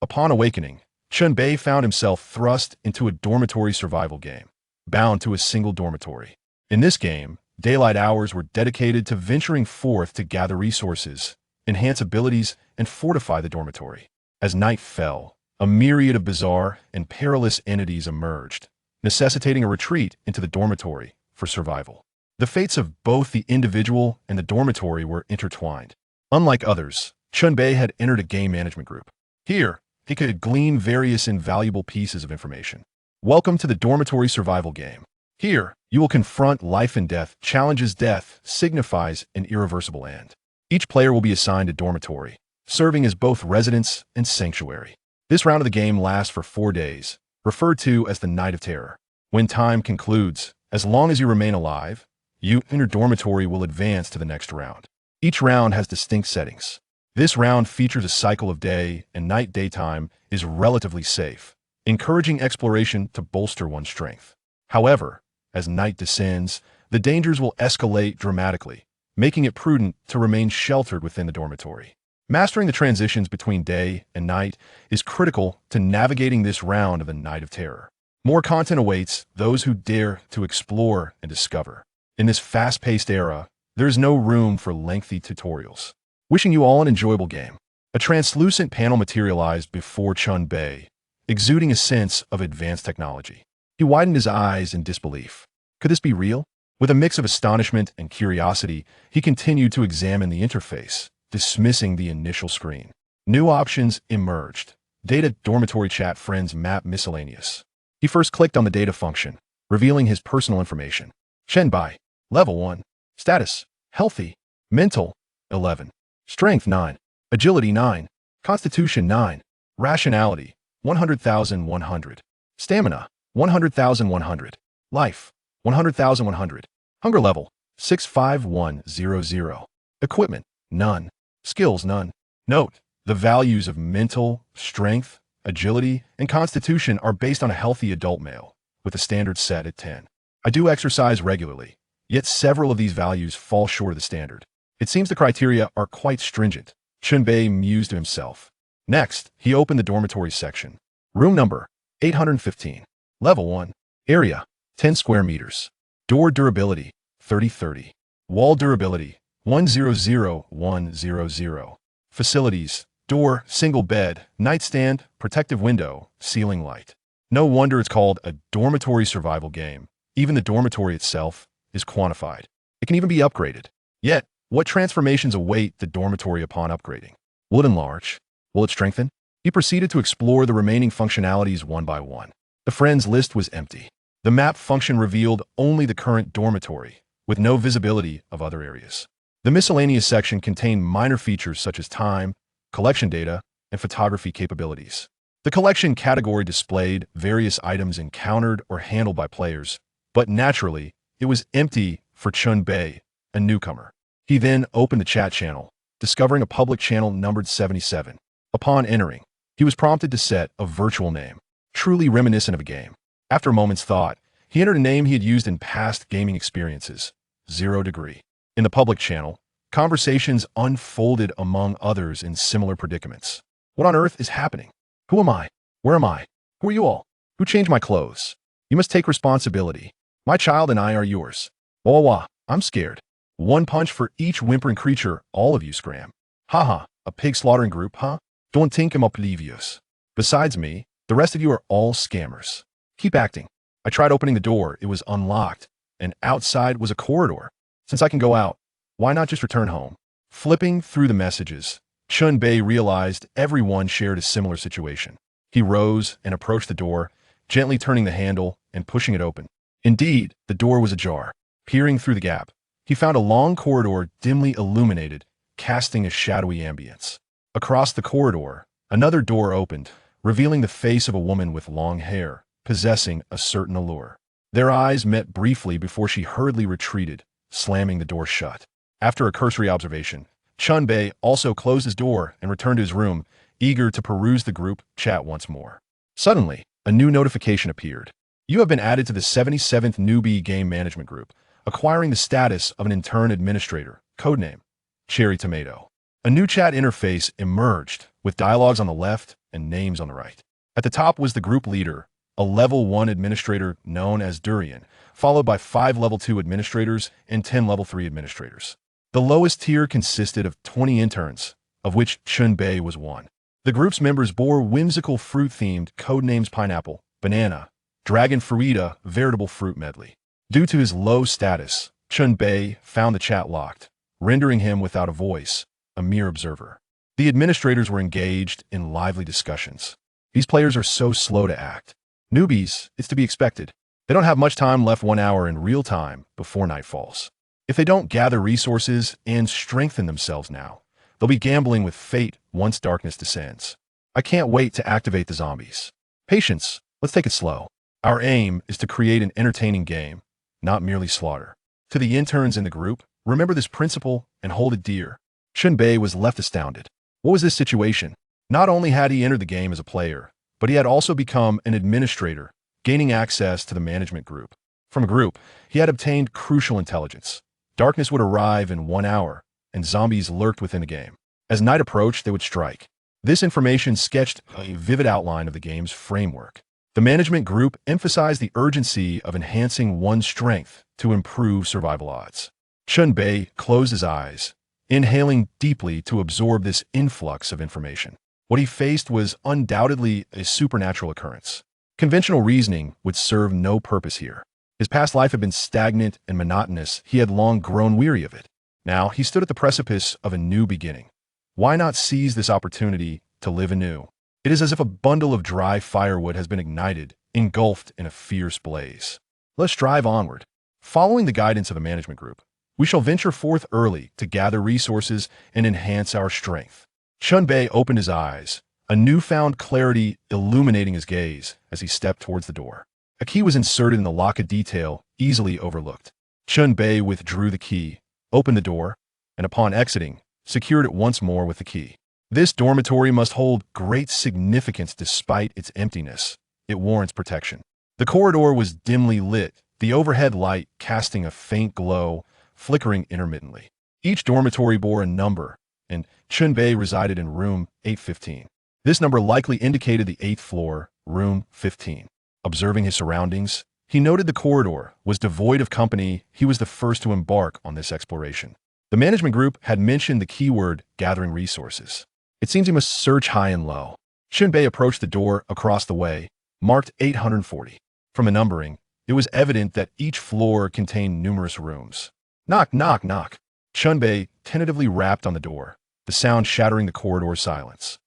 Upon awakening, Chen Bei found himself thrust into a dormitory survival game, bound to a single dormitory. In this game, daylight hours were dedicated to venturing forth to gather resources, enhance abilities, and fortify the dormitory. As night fell, a myriad of bizarre and perilous entities emerged, necessitating a retreat into the dormitory for survival. The fates of both the individual and the dormitory were intertwined. Unlike others, Chen Bei had entered a game management group. Here, he could glean various invaluable pieces of information. Welcome to the dormitory survival game. Here, you will confront life and death, challenges death, signifies an irreversible end. Each player will be assigned a dormitory, serving as both residence and sanctuary. This round of the game lasts for 4 days, referred to as the Night of Terror. When time concludes, as long as you remain alive, you and your dormitory will advance to the next round. Each round has distinct settings. This round features a cycle of day and night. Daytime is relatively safe, encouraging exploration to bolster one's strength. However, as night descends, the dangers will escalate dramatically, making it prudent to remain sheltered within the dormitory. Mastering the transitions between day and night is critical to navigating this round of the Night of Terror. More content awaits those who dare to explore and discover. In this fast-paced era, there is no room for lengthy tutorials. Wishing you all an enjoyable game. A translucent panel materialized before Chen Bei, exuding a sense of advanced technology. He widened his eyes in disbelief. Could this be real? With a mix of astonishment and curiosity, he continued to examine the interface, dismissing the initial screen. New options emerged. Data, dormitory chat, friends, map, miscellaneous. He first clicked on the data function, revealing his personal information. Chen Bei, level 1. Status, healthy. Mental, 11. Strength, 9. Agility, 9. Constitution, 9. Rationality, 100,100. Stamina, 100,100. Life, 100,100. Hunger level, 65100. Equipment, none. Skills, none. Note, the values of mental, strength, agility, and constitution are based on a healthy adult male, with a standard set at 10. I do exercise regularly, yet several of these values fall short of the standard. It seems the criteria are quite stringent. Chen Bei mused to himself. Next, he opened the dormitory section. Room number, 815. Level 1. Area, 10 square meters. Door durability, 30-30. Wall durability, 100-100. Facilities, door, single bed, nightstand, protective window, ceiling light. No wonder it's called a dormitory survival game. Even the dormitory itself is quantified. It can even be upgraded. Yet, what transformations await the dormitory upon upgrading? Will it enlarge? Will it strengthen? He proceeded to explore the remaining functionalities one by one. The friends list was empty. The map function revealed only the current dormitory, with no visibility of other areas. The miscellaneous section contained minor features such as time, collection data, and photography capabilities. The collection category displayed various items encountered or handled by players, but naturally, it was empty for Chen Bei, a newcomer. He then opened the chat channel, discovering a public channel numbered 77. Upon entering, he was prompted to set a virtual name, truly reminiscent of a game. After a moment's thought, he entered a name he had used in past gaming experiences, 0 Degree. In the public channel, conversations unfolded among others in similar predicaments. What on earth is happening? Who am I? Where am I? Who are you all? Who changed my clothes? You must take responsibility. My child and I are yours. Wah wah, I'm scared. One punch for each whimpering creature, all of you scram. Haha, a pig slaughtering group, huh? Don't think I'm oblivious. Besides me, the rest of you are all scammers. Keep acting. I tried opening the door, it was unlocked, and outside was a corridor. Since I can go out, why not just return home? Flipping through the messages, Chen Bei realized everyone shared a similar situation. He rose and approached the door, gently turning the handle and pushing it open. Indeed, the door was ajar. Peering through the gap, he found a long corridor dimly illuminated, casting a shadowy ambience. Across the corridor, another door opened, revealing the face of a woman with long hair, possessing a certain allure. Their eyes met briefly before she hurriedly retreated, slamming the door shut. After a cursory observation, Chen Bei also closed his door and returned to his room, eager to peruse the group chat once more. Suddenly, a new notification appeared. You have been added to the 77th Newbie Game Management Group, acquiring the status of an intern administrator, codename Cherry Tomato. A new chat interface emerged, with dialogues on the left, and names on the right. At the top was the group leader, a level 1 administrator known as Durian, followed by 5 level 2 administrators and 10 level 3 administrators. The lowest tier consisted of 20 interns, of which Chen Bei was one. The group's members bore whimsical fruit-themed codenames pineapple, banana, dragon fruita, veritable fruit medley. Due to his low status, Chen Bei found the chat locked, rendering him without a voice, a mere observer. The administrators were engaged in lively discussions. These players are so slow to act. Newbies, it's to be expected. They don't have much time left, 1 hour in real time before night falls. If they don't gather resources and strengthen themselves now, they'll be gambling with fate once darkness descends. I can't wait to activate the zombies. Patience, let's take it slow. Our aim is to create an entertaining game, not merely slaughter. To the interns in the group, remember this principle and hold it dear. Chen Bei was left astounded. What was this situation? Not only had he entered the game as a player, but he had also become an administrator, gaining access to the management group. From a group, he had obtained crucial intelligence. Darkness would arrive in 1 hour, and zombies lurked within the game. As night approached, they would strike. This information sketched a vivid outline of the game's framework. The management group emphasized the urgency of enhancing one's strength to improve survival odds. Chen Bei closed his eyes, inhaling deeply to absorb this influx of information. What he faced was undoubtedly a supernatural occurrence. Conventional reasoning would serve no purpose here. His past life had been stagnant and monotonous. He had long grown weary of it. Now he stood at the precipice of a new beginning. Why not seize this opportunity to live anew? It is as if a bundle of dry firewood has been ignited, engulfed in a fierce blaze. Let's drive onward. Following the guidance of the management group, we shall venture forth early to gather resources and enhance our strength. Chen Bei opened his eyes, a newfound clarity illuminating his gaze as he stepped towards the door. A key was inserted in the lock, a detail easily overlooked. Chen Bei withdrew the key, opened the door, and upon exiting, secured it once more with the key. This dormitory must hold great significance despite its emptiness. It warrants protection. The corridor was dimly lit, the overhead light casting a faint glow, flickering intermittently. Each dormitory bore a number, and Chen Bei resided in room 815. This number likely indicated the 8th floor, room 15. Observing his surroundings, he noted the corridor was devoid of company. He was the first to embark on this exploration. The management group had mentioned the keyword gathering resources. It seems he must search high and low. Chen Bei approached the door across the way, marked 840. From the numbering, it was evident that each floor contained numerous rooms. Knock, knock, knock. Chen Bei tentatively rapped on the door, the sound shattering the corridor silence.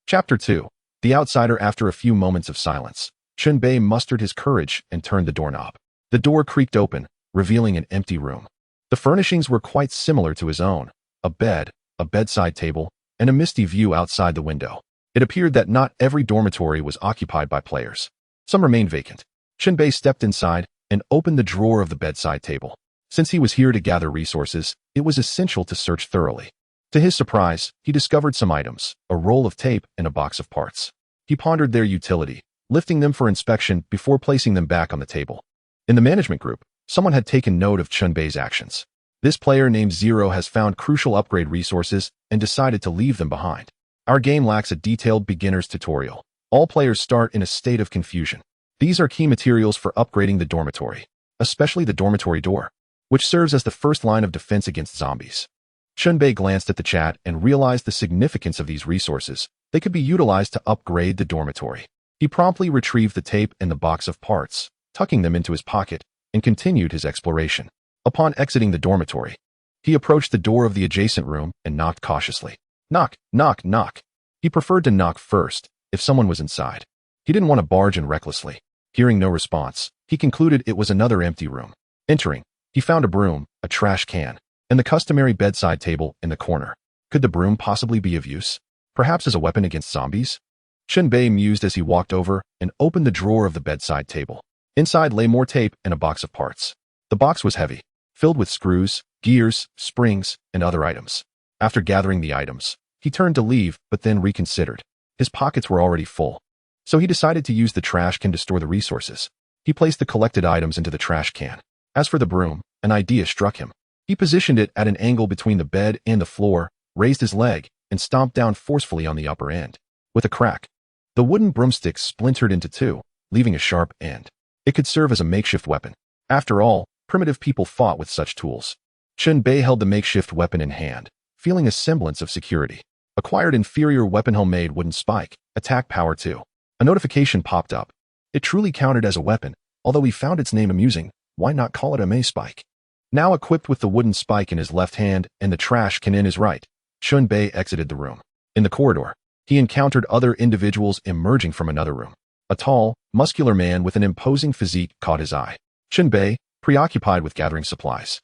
Chapter 2. The Outsider. After a few moments of silence, Chen Bei mustered his courage and turned the doorknob. The door creaked open, revealing an empty room. The furnishings were quite similar to his own: a bed, a bedside table, and a misty view outside the window. It appeared that not every dormitory was occupied by players. Some remained vacant. Chen Bei stepped inside and opened the drawer of the bedside table. Since he was here to gather resources, it was essential to search thoroughly. To his surprise, he discovered some items: a roll of tape and a box of parts. He pondered their utility, lifting them for inspection before placing them back on the table. In the management group, someone had taken note of Chen Bei's actions. This player named Zero has found crucial upgrade resources and decided to leave them behind. Our game lacks a detailed beginner's tutorial. All players start in a state of confusion. These are key materials for upgrading the dormitory, especially the dormitory door, which serves as the first line of defense against zombies. Chen Bei glanced at the chat and realized the significance of these resources. They could be utilized to upgrade the dormitory. He promptly retrieved the tape and the box of parts, tucking them into his pocket, and continued his exploration. Upon exiting the dormitory, he approached the door of the adjacent room and knocked cautiously. Knock, knock, knock. He preferred to knock first, if someone was inside. He didn't want to barge in recklessly. Hearing no response, he concluded it was another empty room. Entering, he found a broom, a trash can, and the customary bedside table in the corner. Could the broom possibly be of use? Perhaps as a weapon against zombies? Chen Bei mused as he walked over and opened the drawer of the bedside table. Inside lay more tape and a box of parts. The box was heavy, filled with screws, gears, springs, and other items. After gathering the items, he turned to leave, but then reconsidered. His pockets were already full, so he decided to use the trash can to store the resources. He placed the collected items into the trash can. As for the broom, an idea struck him. He positioned it at an angle between the bed and the floor, raised his leg, and stomped down forcefully on the upper end. With a crack, The wooden broomstick splintered into two, leaving a sharp end. It could serve as a makeshift weapon. After all, primitive people fought with such tools. Chen Bei held the makeshift weapon in hand, feeling a semblance of security. Acquired inferior weapon homemade wooden spike, attack power 2. A notification popped up. It truly counted as a weapon, although he found its name amusing. Why not call it a May spike? Now equipped with the wooden spike in his left hand and the trash can in his right, Chen Bei exited the room. In the corridor, he encountered other individuals emerging from another room. A tall, muscular man with an imposing physique caught his eye. Chen Bei, preoccupied with gathering supplies,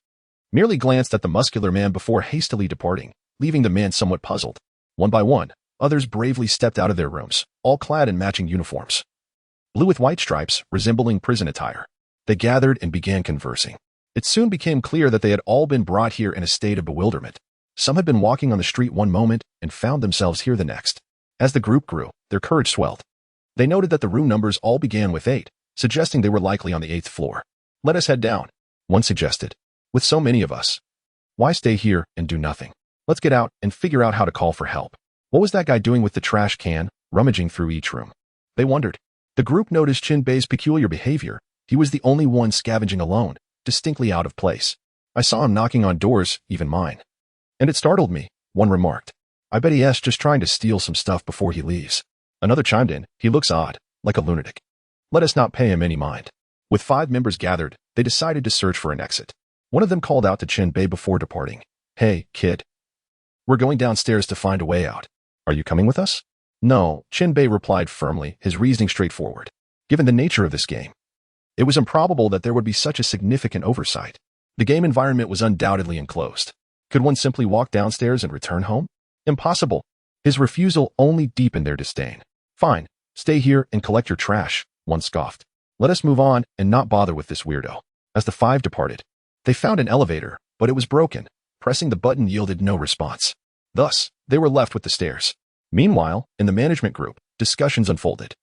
merely glanced at the muscular man before hastily departing, leaving the man somewhat puzzled. One by one, others bravely stepped out of their rooms, all clad in matching uniforms, blue with white stripes, resembling prison attire. They gathered and began conversing. It soon became clear that they had all been brought here in a state of bewilderment. Some had been walking on the street one moment and found themselves here the next. As the group grew, their courage swelled. They noted that the room numbers all began with 8, suggesting they were likely on the 8th floor. Let us head down, one suggested. With so many of us, why stay here and do nothing? Let's get out and figure out how to call for help. What was that guy doing with the trash can, rummaging through each room? They wondered. The group noticed Chen Bei's peculiar behavior. He was the only one scavenging alone, distinctly out of place. I saw him knocking on doors, even mine. And it startled me, one remarked. I bet he's just trying to steal some stuff before he leaves. Another chimed in. He looks odd, like a lunatic. Let us not pay him any mind. With 5 members gathered, they decided to search for an exit. One of them called out to Chen Bei before departing. Hey, kid. We're going downstairs to find a way out. Are you coming with us? No, Chen Bei replied firmly, his reasoning straightforward. Given the nature of this game, it was improbable that there would be such a significant oversight. The game environment was undoubtedly enclosed. Could one simply walk downstairs and return home? Impossible. His refusal only deepened their disdain. Fine, stay here and collect your trash, one scoffed. Let us move on and not bother with this weirdo. As the 5 departed, they found an elevator, but it was broken. Pressing the button yielded no response. Thus, they were left with the stairs. Meanwhile, in the management group, discussions unfolded.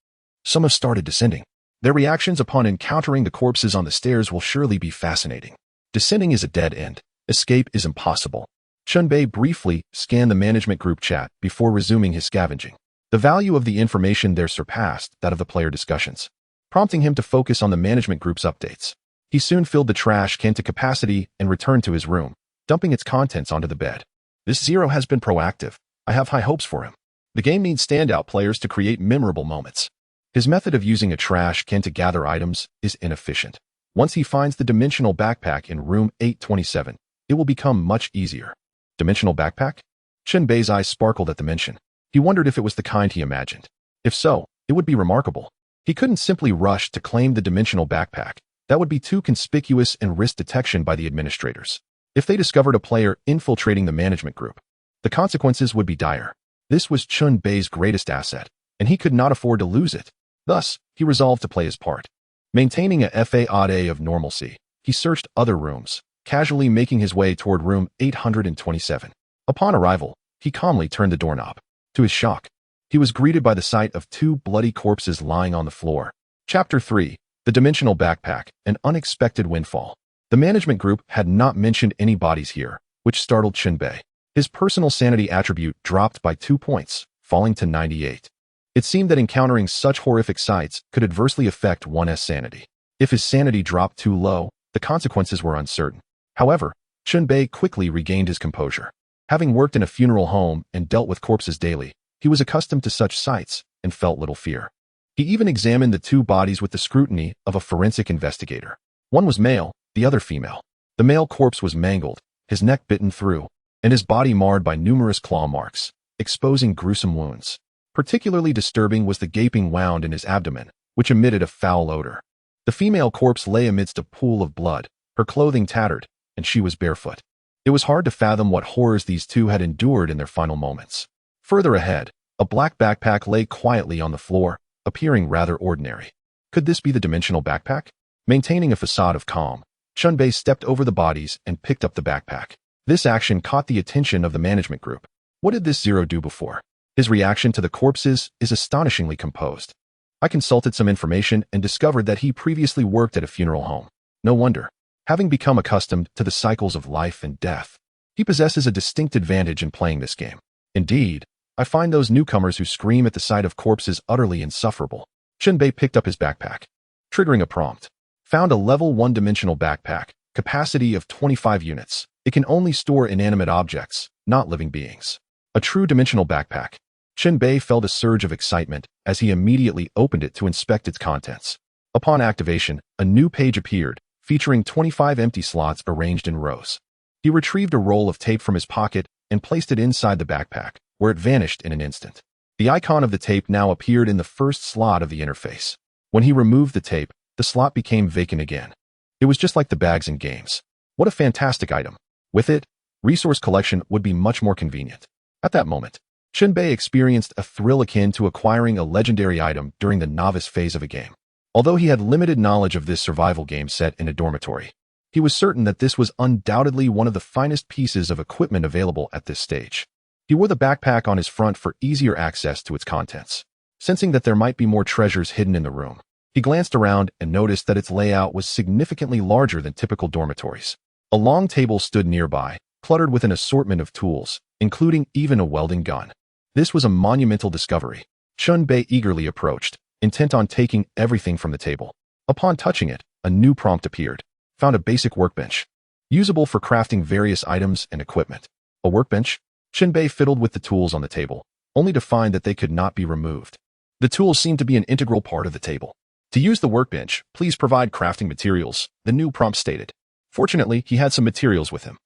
Some have started descending. Their reactions upon encountering the corpses on the stairs will surely be fascinating. Descending is a dead end. Escape is impossible. Chen Bei briefly scanned the management group chat before resuming his scavenging. The value of the information there surpassed that of the player discussions, prompting him to focus on the management group's updates. He soon filled the trash can to capacity and returned to his room, dumping its contents onto the bed. This Zero has been proactive. I have high hopes for him. The game needs standout players to create memorable moments. His method of using a trash can to gather items is inefficient. Once he finds the dimensional backpack in room 827, it will become much easier. Dimensional backpack? Chen Bei's eyes sparkled at the mention. He wondered if it was the kind he imagined. If so, it would be remarkable. He couldn't simply rush to claim the dimensional backpack. That would be too conspicuous and risk detection by the administrators. If they discovered a player infiltrating the management group, the consequences would be dire. This was Chen Bei's greatest asset, and he could not afford to lose it. Thus, he resolved to play his part. Maintaining a facade of normalcy, he searched other rooms, casually making his way toward room 827. Upon arrival, he calmly turned the doorknob. To his shock, he was greeted by the sight of 2 bloody corpses lying on the floor. Chapter 3. The Dimensional Backpack, an Unexpected Windfall. The management group had not mentioned any bodies here, which startled Chen Bei. His personal sanity attribute dropped by 2 points, falling to 98. It seemed that encountering such horrific sights could adversely affect one's sanity. If his sanity dropped too low, the consequences were uncertain. However, Chen Bei quickly regained his composure. Having worked in a funeral home and dealt with corpses daily, he was accustomed to such sights and felt little fear. He even examined the 2 bodies with the scrutiny of a forensic investigator. One was male, the other female. The male corpse was mangled, his neck bitten through, and his body marred by numerous claw marks, exposing gruesome wounds. Particularly disturbing was the gaping wound in his abdomen, which emitted a foul odor. The female corpse lay amidst a pool of blood, her clothing tattered, and she was barefoot. It was hard to fathom what horrors these 2 had endured in their final moments. Further ahead, a black backpack lay quietly on the floor, appearing rather ordinary. Could this be the dimensional backpack? Maintaining a facade of calm, Chen Bei stepped over the bodies and picked up the backpack. This action caught the attention of the management group. What did this Zero do before? His reaction to the corpses is astonishingly composed. I consulted some information and discovered that he previously worked at a funeral home. No wonder. Having become accustomed to the cycles of life and death, he possesses a distinct advantage in playing this game. Indeed, I find those newcomers who scream at the sight of corpses utterly insufferable. Chen Bei picked up his backpack, triggering a prompt. Found a level 1 dimensional backpack, capacity of 25 units. It can only store inanimate objects, not living beings. A true dimensional backpack. Chen Bei felt a surge of excitement as he immediately opened it to inspect its contents. Upon activation, a new page appeared, featuring 25 empty slots arranged in rows. He retrieved a roll of tape from his pocket and placed it inside the backpack, where it vanished in an instant. The icon of the tape now appeared in the first slot of the interface. When he removed the tape, the slot became vacant again. It was just like the bags in games. What a fantastic item. With it, resource collection would be much more convenient. At that moment, Chen Bei experienced a thrill akin to acquiring a legendary item during the novice phase of a game. Although he had limited knowledge of this survival game set in a dormitory, he was certain that this was undoubtedly one of the finest pieces of equipment available at this stage. He wore the backpack on his front for easier access to its contents. Sensing that there might be more treasures hidden in the room, he glanced around and noticed that its layout was significantly larger than typical dormitories. A long table stood nearby, cluttered with an assortment of tools, including even a welding gun. This was a monumental discovery. Chen Bei eagerly approached, intent on taking everything from the table. Upon touching it, a new prompt appeared. Found a basic workbench, usable for crafting various items and equipment. A workbench? Chen Bei fiddled with the tools on the table, only to find that they could not be removed. The tools seemed to be an integral part of the table. To use the workbench, please provide crafting materials, the new prompt stated. Fortunately, he had some materials with him.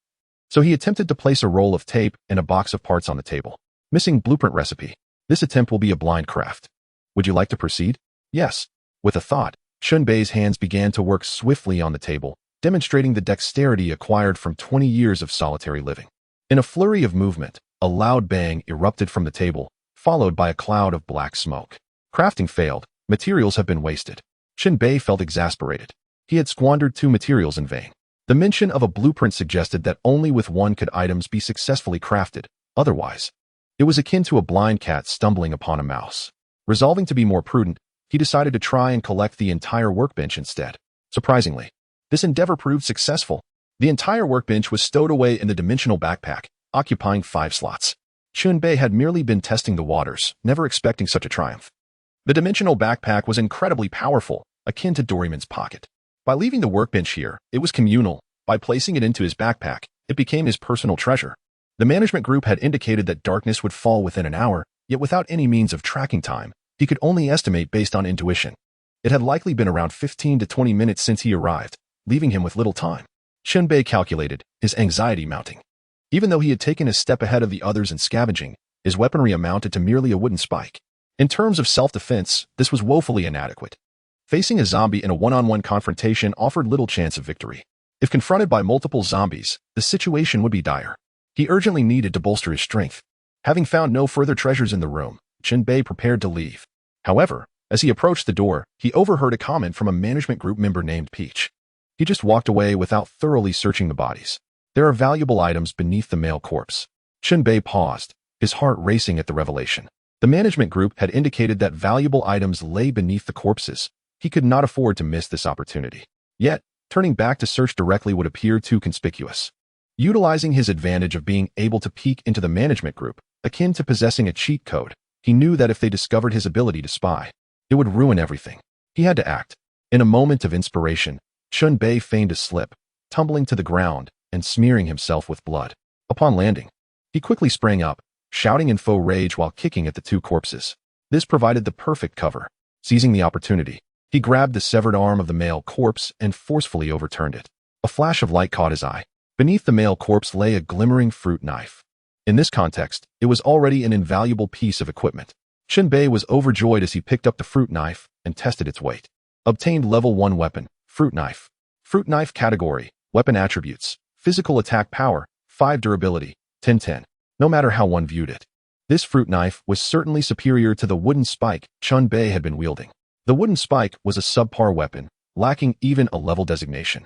So he attempted to place a roll of tape and a box of parts on the table. Missing blueprint recipe. This attempt will be a blind craft. Would you like to proceed? Yes. With a thought, Chen Bei's hands began to work swiftly on the table, demonstrating the dexterity acquired from 20 years of solitary living. In a flurry of movement, a loud bang erupted from the table, followed by a cloud of black smoke. Crafting failed. Materials have been wasted. Chen Bei felt exasperated. He had squandered 2 materials in vain. The mention of a blueprint suggested that only with one could items be successfully crafted. Otherwise, it was akin to a blind cat stumbling upon a mouse. Resolving to be more prudent, he decided to try and collect the entire workbench instead. Surprisingly, this endeavor proved successful. The entire workbench was stowed away in the dimensional backpack, occupying 5 slots. Chen Bei had merely been testing the waters, never expecting such a triumph. The dimensional backpack was incredibly powerful, akin to Doryman's pocket. By leaving the workbench here, it was communal. By placing it into his backpack, it became his personal treasure. The management group had indicated that darkness would fall within an hour, yet without any means of tracking time, he could only estimate based on intuition. It had likely been around 15 to 20 minutes since he arrived, leaving him with little time. Chen Bei calculated, his anxiety mounting. Even though he had taken a step ahead of the others in scavenging, his weaponry amounted to merely a wooden spike. In terms of self-defense, this was woefully inadequate. Facing a zombie in a one-on-one confrontation offered little chance of victory. If confronted by multiple zombies, the situation would be dire. He urgently needed to bolster his strength. Having found no further treasures in the room, Chen Bei prepared to leave. However, as he approached the door, he overheard a comment from a management group member named Peach. He just walked away without thoroughly searching the bodies. There are valuable items beneath the male corpse. Chen Bei paused, his heart racing at the revelation. The management group had indicated that valuable items lay beneath the corpses. He could not afford to miss this opportunity. Yet, turning back to search directly would appear too conspicuous. Utilizing his advantage of being able to peek into the management group, akin to possessing a cheat code, he knew that if they discovered his ability to spy, it would ruin everything. He had to act. In a moment of inspiration, Chen Bei feigned a slip, tumbling to the ground and smearing himself with blood. Upon landing, he quickly sprang up, shouting in faux rage while kicking at the 2 corpses. This provided the perfect cover. Seizing the opportunity, he grabbed the severed arm of the male corpse and forcefully overturned it. A flash of light caught his eye. Beneath the male corpse lay a glimmering fruit knife. In this context, it was already an invaluable piece of equipment. Chen Bei was overjoyed as he picked up the fruit knife and tested its weight. Obtained level 1 weapon, fruit knife. Fruit knife category, weapon attributes, physical attack power, 5 durability, 10-10. No matter how one viewed it, this fruit knife was certainly superior to the wooden spike Chen Bei had been wielding. The wooden spike was a subpar weapon, lacking even a level designation.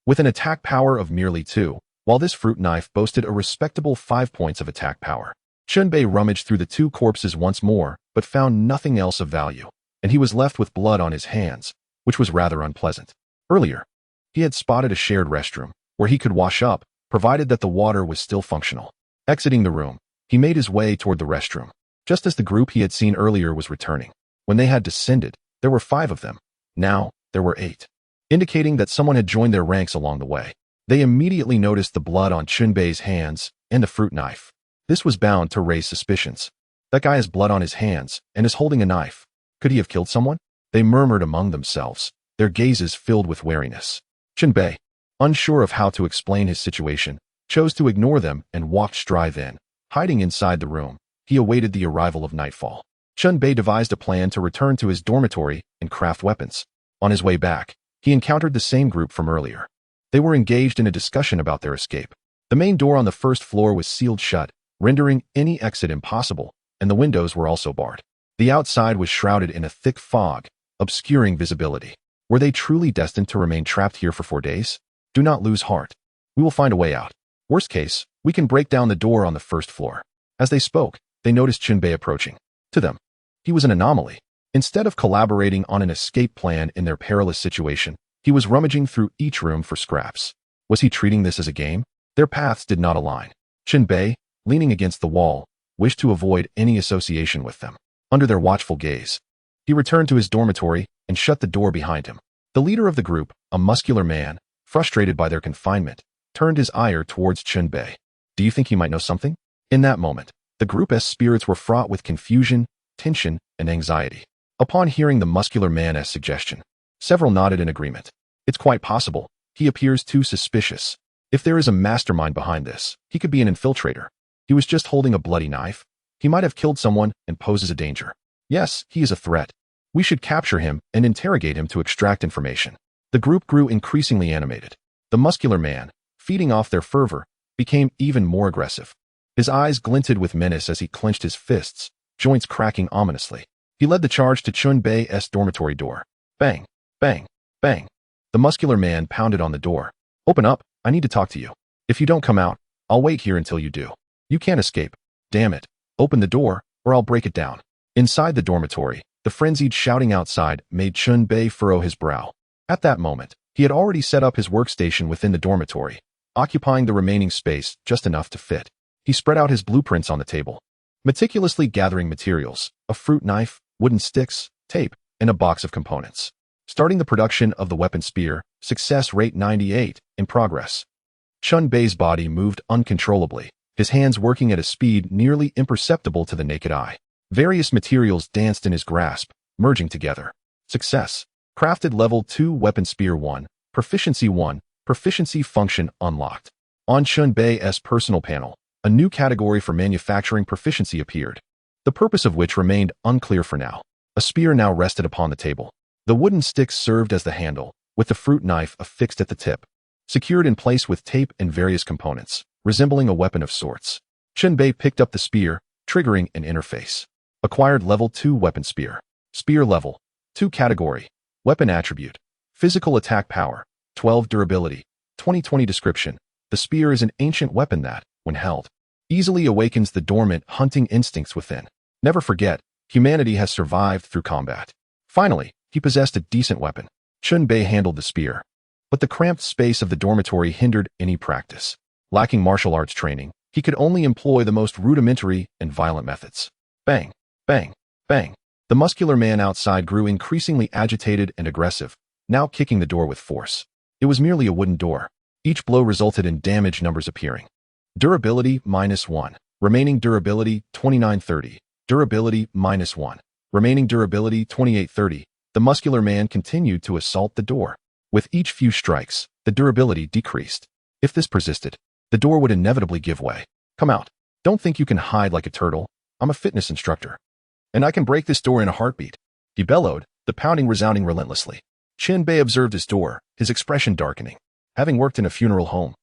With an attack power of merely 2, while this fruit knife boasted a respectable 5 points of attack power. Chen Bei rummaged through the 2 corpses once more, but found nothing else of value, and he was left with blood on his hands, which was rather unpleasant. Earlier, he had spotted a shared restroom, where he could wash up, provided that the water was still functional. Exiting the room, he made his way toward the restroom. just as the group he had seen earlier was returning. When they had descended, there were 5 of them. Now, there were 8, indicating that someone had joined their ranks along the way. They immediately noticed the blood on Chen Bei's hands and the fruit knife. This was bound to raise suspicions. That guy has blood on his hands and is holding a knife. Could he have killed someone? They murmured among themselves, their gazes filled with wariness. Chen Bei, unsure of how to explain his situation, chose to ignore them and walked straight in. Hiding inside the room, he awaited the arrival of nightfall. Chen Bei devised a plan to return to his dormitory and craft weapons. On his way back, he encountered the same group from earlier. They were engaged in a discussion about their escape. The main door on the first floor was sealed shut, rendering any exit impossible, and the windows were also barred. The outside was shrouded in a thick fog, obscuring visibility. Were they truly destined to remain trapped here for 4 days? Do not lose heart. We will find a way out. Worst case, we can break down the door on the first floor. As they spoke, they noticed Chen Bei approaching. To them, he was an anomaly. Instead of collaborating on an escape plan in their perilous situation, he was rummaging through each room for scraps. Was he treating this as a game? Their paths did not align. Chen Bei, leaning against the wall, wished to avoid any association with them. Under their watchful gaze, he returned to his dormitory and shut the door behind him. The leader of the group, a muscular man, frustrated by their confinement, turned his ire towards Chen Bei. Do you think he might know something? In that moment, the group's spirits were fraught with confusion, tension, and anxiety. Upon hearing the muscular man's suggestion, several nodded in agreement. It's quite possible. He appears too suspicious. If there is a mastermind behind this, he could be an infiltrator. He was just holding a bloody knife. He might have killed someone and poses a danger. Yes, he is a threat. We should capture him and interrogate him to extract information. The group grew increasingly animated. The muscular man, feeding off their fervor, became even more aggressive. His eyes glinted with menace as he clenched his fists, joints cracking ominously. He led the charge to Chen Bei's dormitory door. Bang, bang, bang. The muscular man pounded on the door. Open up, I need to talk to you. If you don't come out, I'll wait here until you do. You can't escape. Damn it. Open the door, or I'll break it down. Inside the dormitory, the frenzied shouting outside made Chen Bei furrow his brow. At that moment, he had already set up his workstation within the dormitory, occupying the remaining space just enough to fit. He spread out his blueprints on the table, meticulously gathering materials, a fruit knife, wooden sticks, tape, and a box of components. Starting the production of the weapon spear, success rate 98, in progress. Chen Bei's body moved uncontrollably, his hands working at a speed nearly imperceptible to the naked eye. Various materials danced in his grasp, merging together. Success. Crafted level 2 weapon spear 1, proficiency 1, proficiency function unlocked. On Chen Bei's personal panel, a new category for manufacturing proficiency appeared, the purpose of which remained unclear for now. A spear now rested upon the table. The wooden sticks served as the handle, with the fruit knife affixed at the tip, secured in place with tape and various components, resembling a weapon of sorts. Chen Bei picked up the spear, triggering an interface. Acquired level 2 weapon spear. Spear level 2 category. Weapon attribute. Physical attack power. 12 durability. 2020 description. The spear is an ancient weapon that, when held, easily awakens the dormant hunting instincts within. Never forget, humanity has survived through combat. Finally, he possessed a decent weapon. Chen Bei handled the spear, but the cramped space of the dormitory hindered any practice. Lacking martial arts training, he could only employ the most rudimentary and violent methods. Bang, bang, bang. The muscular man outside grew increasingly agitated and aggressive, now kicking the door with force. It was merely a wooden door. Each blow resulted in damage numbers appearing. Durability -1. Remaining durability 2930. Durability -1. Remaining durability 2830. The muscular man continued to assault the door. With each few strikes, the durability decreased. If this persisted, the door would inevitably give way. Come out. Don't think you can hide like a turtle. I'm a fitness instructor, and I can break this door in a heartbeat. He bellowed, the pounding resounding relentlessly. Chen Bei observed his door, his expression darkening. Having worked in a funeral home,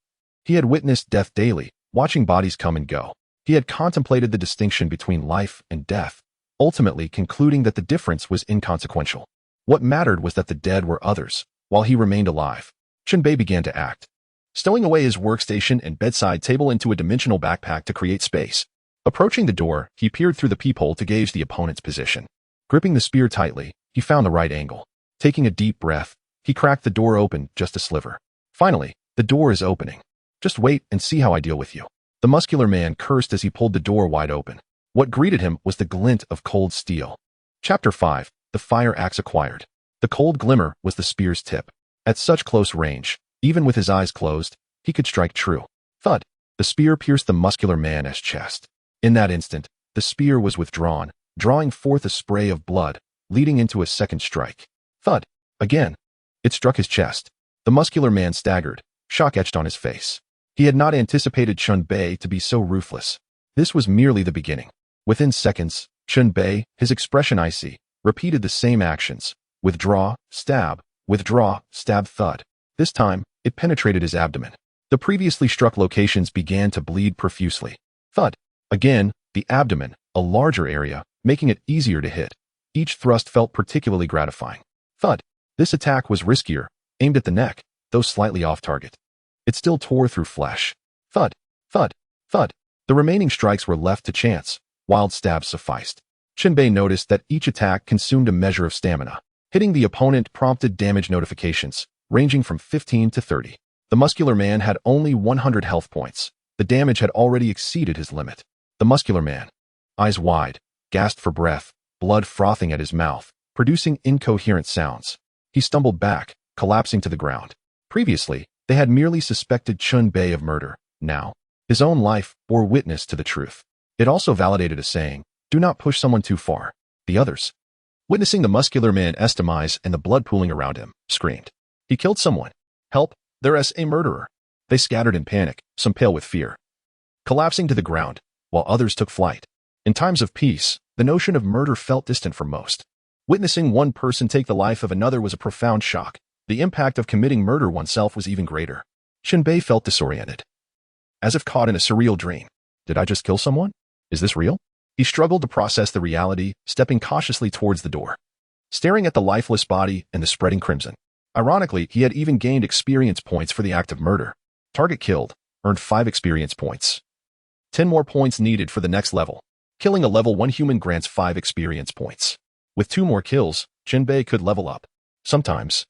he had witnessed death daily, watching bodies come and go. He had contemplated the distinction between life and death, ultimately concluding that the difference was inconsequential. What mattered was that the dead were others, while he remained alive. Chen Bei began to act, stowing away his workstation and bedside table into a dimensional backpack to create space. Approaching the door, he peered through the peephole to gauge the opponent's position. Gripping the spear tightly, he found the right angle. Taking a deep breath, he cracked the door open just a sliver. Finally, the door is opening. Just wait and see how I deal with you. The muscular man cursed as he pulled the door wide open. What greeted him was the glint of cold steel. Chapter 5. The fire axe acquired. The cold glimmer was the spear's tip. At such close range, even with his eyes closed, he could strike true. Thud. The spear pierced the muscular man's chest. In that instant, the spear was withdrawn, drawing forth a spray of blood, leading into a second strike. Thud. Again. It struck his chest. The muscular man staggered, shock etched on his face. He had not anticipated Chen Bei to be so ruthless. This was merely the beginning. Within seconds, Chen Bei, his expression icy, repeated the same actions. Withdraw, stab, thud. This time, it penetrated his abdomen. The previously struck locations began to bleed profusely. Thud. Again, the abdomen, a larger area, making it easier to hit. Each thrust felt particularly gratifying. Thud. This attack was riskier, aimed at the neck, though slightly off target. It still tore through flesh. Thud. Thud. Thud. The remaining strikes were left to chance. Wild stabs sufficed. Chen Bei noticed that each attack consumed a measure of stamina. Hitting the opponent prompted damage notifications, ranging from 15 to 30. The muscular man had only 100 health points. The damage had already exceeded his limit. The muscular man, eyes wide, gasped for breath, blood frothing at his mouth, producing incoherent sounds. He stumbled back, collapsing to the ground. Previously, they had merely suspected Chen Bei of murder. Now, his own life bore witness to the truth. It also validated a saying, do not push someone too far. The others, witnessing the muscular man's demise and the blood pooling around him, screamed. He killed someone. Help, there's a murderer. They scattered in panic, some pale with fear, collapsing to the ground, while others took flight. In times of peace, the notion of murder felt distant from most. Witnessing one person take the life of another was a profound shock. The impact of committing murder oneself was even greater. Chen Bei felt disoriented, as if caught in a surreal dream. Did I just kill someone? Is this real? He struggled to process the reality, stepping cautiously towards the door, staring at the lifeless body and the spreading crimson. Ironically, he had even gained experience points for the act of murder. Target killed, earned 5 experience points. 10 more points needed for the next level. Killing a level 1 human grants 5 experience points. With 2 more kills, Chen Bei could level up. Sometimes,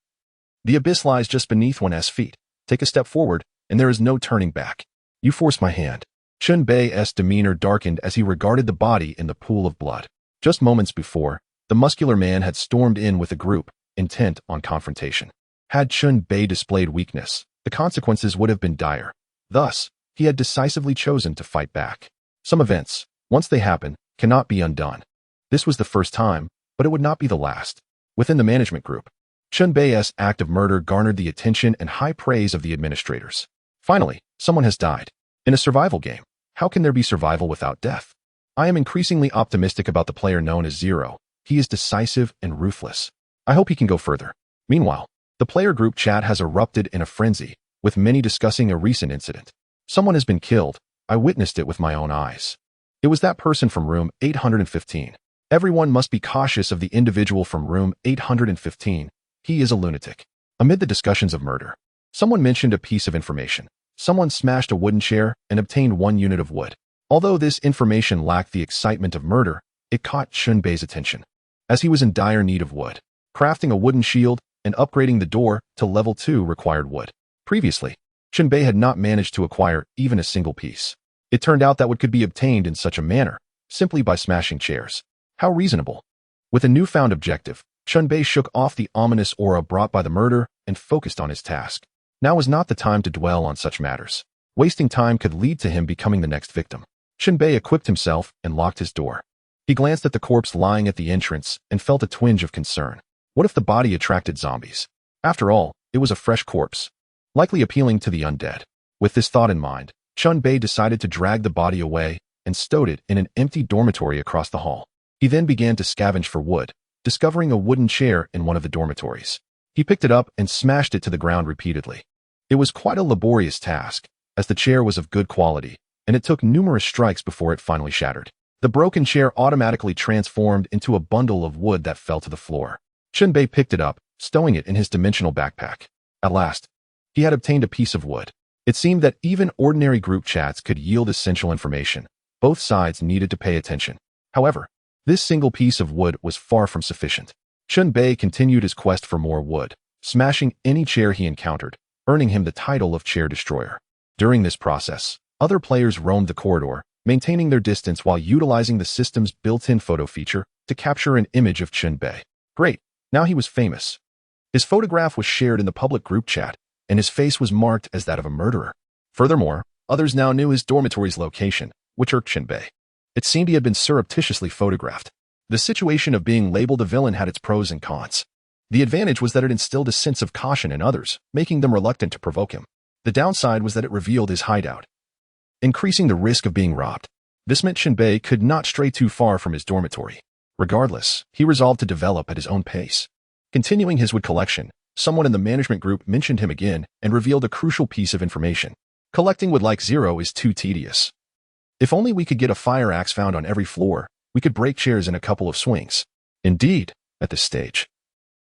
the abyss lies just beneath one's feet. Take a step forward, and there is no turning back. You force my hand. Chen Bei's demeanor darkened as he regarded the body in the pool of blood. Just moments before, the muscular man had stormed in with a group, intent on confrontation. Had Chen Bei displayed weakness, the consequences would have been dire. Thus, he had decisively chosen to fight back. Some events, once they happen, cannot be undone. This was the first time, but it would not be the last. Within the management group, Chen Bei's act of murder garnered the attention and high praise of the administrators. Finally, someone has died. In a survival game, how can there be survival without death? I am increasingly optimistic about the player known as Zero. He is decisive and ruthless. I hope he can go further. Meanwhile, the player group chat has erupted in a frenzy, with many discussing a recent incident. Someone has been killed. I witnessed it with my own eyes. It was that person from room 815. Everyone must be cautious of the individual from room 815. He is a lunatic. Amid the discussions of murder, someone mentioned a piece of information. Someone smashed a wooden chair and obtained 1 unit of wood. Although this information lacked the excitement of murder, it caught Chen Bei's attention. As he was in dire need of wood, crafting a wooden shield and upgrading the door to level 2 required wood. Previously, Chen Bei had not managed to acquire even a single piece. It turned out that wood could be obtained in such a manner, simply by smashing chairs. How reasonable. With a newfound objective, Chen Bei shook off the ominous aura brought by the murder and focused on his task. Now was not the time to dwell on such matters. Wasting time could lead to him becoming the next victim. Chen Bei equipped himself and locked his door. He glanced at the corpse lying at the entrance and felt a twinge of concern. What if the body attracted zombies? After all, it was a fresh corpse, likely appealing to the undead. With this thought in mind, Chen Bei decided to drag the body away and stowed it in an empty dormitory across the hall. He then began to scavenge for wood, discovering a wooden chair in one of the dormitories. He picked it up and smashed it to the ground repeatedly. It was quite a laborious task, as the chair was of good quality, and it took numerous strikes before it finally shattered. The broken chair automatically transformed into a bundle of wood that fell to the floor. Chen Bei picked it up, stowing it in his dimensional backpack. At last, he had obtained a piece of wood. It seemed that even ordinary group chats could yield essential information. Both sides needed to pay attention. However, this single piece of wood was far from sufficient. Chen Bei continued his quest for more wood, smashing any chair he encountered, earning him the title of Chair Destroyer. During this process, other players roamed the corridor, maintaining their distance while utilizing the system's built-in photo feature to capture an image of Chen Bei. Great, now he was famous. His photograph was shared in the public group chat, and his face was marked as that of a murderer. Furthermore, others now knew his dormitory's location, which irked Chen Bei. It seemed he had been surreptitiously photographed. The situation of being labeled a villain had its pros and cons. The advantage was that it instilled a sense of caution in others, making them reluctant to provoke him. The downside was that it revealed his hideout, increasing the risk of being robbed. This meant Chen Bei could not stray too far from his dormitory. Regardless, he resolved to develop at his own pace. Continuing his wood collection, someone in the management group mentioned him again and revealed a crucial piece of information. Collecting wood like zero is too tedious. If only we could get a fire axe found on every floor, we could break chairs in a couple of swings. Indeed, at this stage,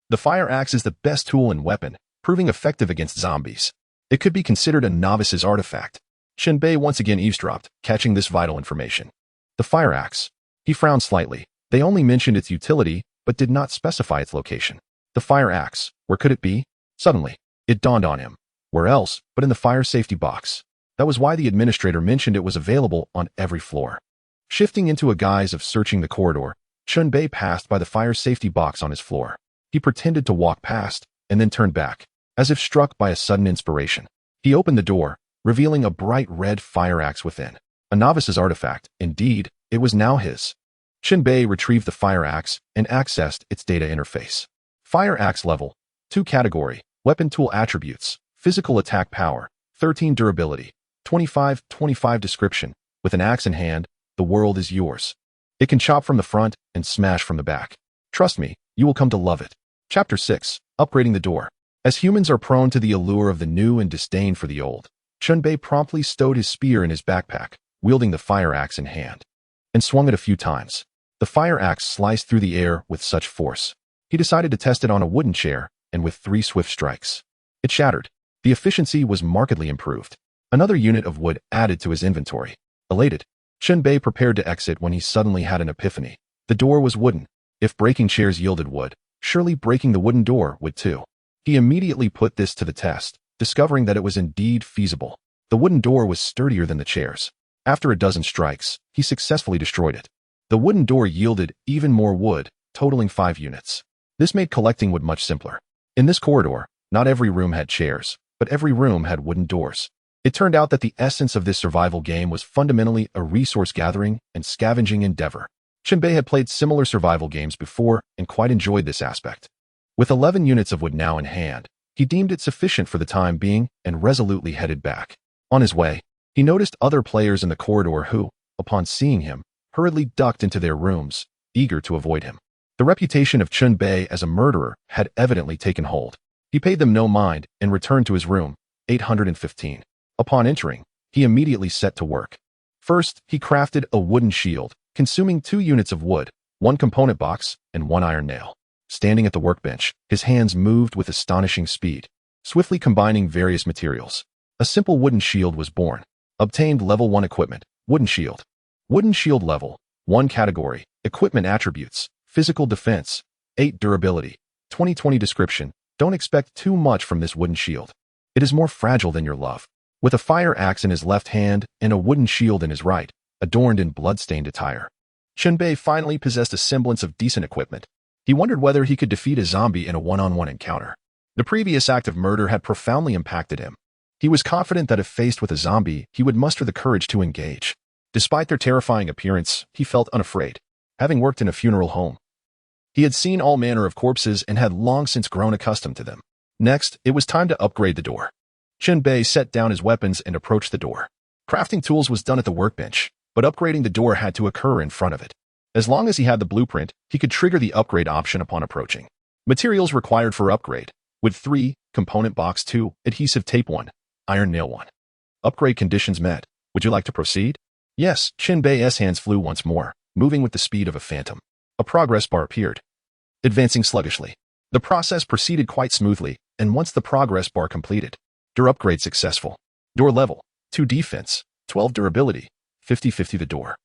the fire axe is the best tool and weapon, proving effective against zombies. It could be considered a novice's artifact. Chen Bei once again eavesdropped, catching this vital information. The fire axe. He frowned slightly. They only mentioned its utility, but did not specify its location. The fire axe. Where could it be? Suddenly, it dawned on him. Where else but in the fire safety box? That was why the administrator mentioned it was available on every floor. Shifting into a guise of searching the corridor, Chen Bei passed by the fire safety box on his floor. He pretended to walk past, and then turned back, as if struck by a sudden inspiration. He opened the door, revealing a bright red fire axe within. A novice's artifact, indeed, it was now his. Chen Bei retrieved the fire axe and accessed its data interface. Fire axe level, 2 category, weapon tool attributes, physical attack power, 13 durability, 25 description. With an axe in hand, the world is yours. It can chop from the front and smash from the back. Trust me, you will come to love it. Chapter 6, Upgrading the Door. As humans are prone to the allure of the new and disdain for the old, Chen Bei promptly stowed his spear in his backpack, wielding the fire axe in hand, and swung it a few times. The fire axe sliced through the air with such force. He decided to test it on a wooden chair, and with 3 swift strikes, it shattered. The efficiency was markedly improved. Another unit of wood added to his inventory. Elated, Chen Bei prepared to exit when he suddenly had an epiphany. The door was wooden. If breaking chairs yielded wood, surely breaking the wooden door would too. He immediately put this to the test, discovering that it was indeed feasible. The wooden door was sturdier than the chairs. After a dozen strikes, he successfully destroyed it. The wooden door yielded even more wood, totaling 5 units. This made collecting wood much simpler. In this corridor, not every room had chairs, but every room had wooden doors. It turned out that the essence of this survival game was fundamentally a resource gathering and scavenging endeavor. Chen Bei had played similar survival games before and quite enjoyed this aspect. With 11 units of wood now in hand, he deemed it sufficient for the time being and resolutely headed back. On his way, he noticed other players in the corridor who, upon seeing him, hurriedly ducked into their rooms, eager to avoid him. The reputation of Chen Bei as a murderer had evidently taken hold. He paid them no mind and returned to his room, 815. Upon entering, he immediately set to work. First, he crafted a wooden shield, consuming 2 units of wood, 1 component box, and 1 iron nail. Standing at the workbench, his hands moved with astonishing speed, swiftly combining various materials. A simple wooden shield was born. Obtained level 1 equipment, wooden shield. Wooden shield level, 1 category, equipment attributes, physical defense, 8 durability, 20 description. Don't expect too much from this wooden shield. It is more fragile than your love. With a fire axe in his left hand and a wooden shield in his right, adorned in blood-stained attire, Chen Bei finally possessed a semblance of decent equipment. He wondered whether he could defeat a zombie in a one-on-one encounter. The previous act of murder had profoundly impacted him. He was confident that if faced with a zombie, he would muster the courage to engage. Despite their terrifying appearance, he felt unafraid. Having worked in a funeral home, he had seen all manner of corpses and had long since grown accustomed to them. Next, it was time to upgrade the door. Chen Bei set down his weapons and approached the door. Crafting tools was done at the workbench, but upgrading the door had to occur in front of it. As long as he had the blueprint, he could trigger the upgrade option upon approaching. Materials required for upgrade: wood 3, component box 2, adhesive tape 1, iron nail 1. Upgrade conditions met. Would you like to proceed? Yes, Chen Bei's hands flew once more, moving with the speed of a phantom. A progress bar appeared, advancing sluggishly. The process proceeded quite smoothly, and once the progress bar completed, door upgrade successful. Door level, 2 defense, 12 durability, 50 the door,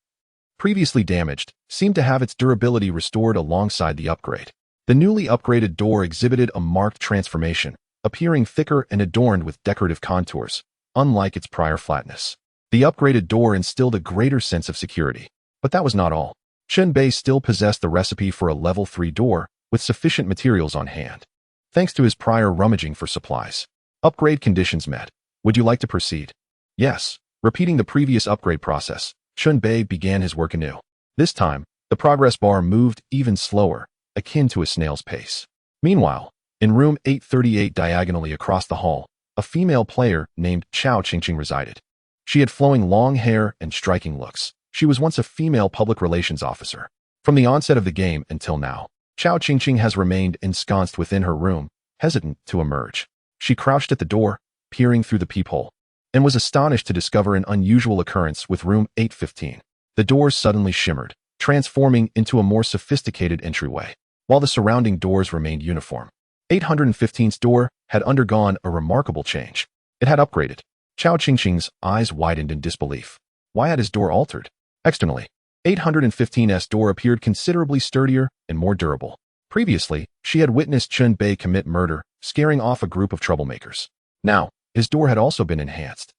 previously damaged, seemed to have its durability restored alongside the upgrade. The newly upgraded door exhibited a marked transformation, appearing thicker and adorned with decorative contours, unlike its prior flatness. The upgraded door instilled a greater sense of security. But that was not all. Chen Bei still possessed the recipe for a level 3 door with sufficient materials on hand. Thanks to his prior rummaging for supplies. Upgrade conditions met. Would you like to proceed? Yes. Repeating the previous upgrade process, Chen Bei began his work anew. This time, the progress bar moved even slower, akin to a snail's pace. Meanwhile, in room 838 diagonally across the hall, a female player named Chao Qingqing resided. She had flowing long hair and striking looks. She was once a female public relations officer. From the onset of the game until now, Chao Qingqing has remained ensconced within her room, hesitant to emerge. She crouched at the door, peering through the peephole, and was astonished to discover an unusual occurrence with room 815. The doors suddenly shimmered, transforming into a more sophisticated entryway, while the surrounding doors remained uniform. 815's door had undergone a remarkable change. It had upgraded. Chao Qingqing's eyes widened in disbelief. Why had his door altered? Externally, 815's door appeared considerably sturdier and more durable. Previously, she had witnessed Chen Bei commit murder, scaring off a group of troublemakers. Now, his door had also been enhanced.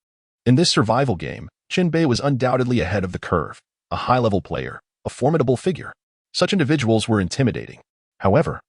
In this survival game, Chen Bei was undoubtedly ahead of the curve, a high-level player, a formidable figure. Such individuals were intimidating. However,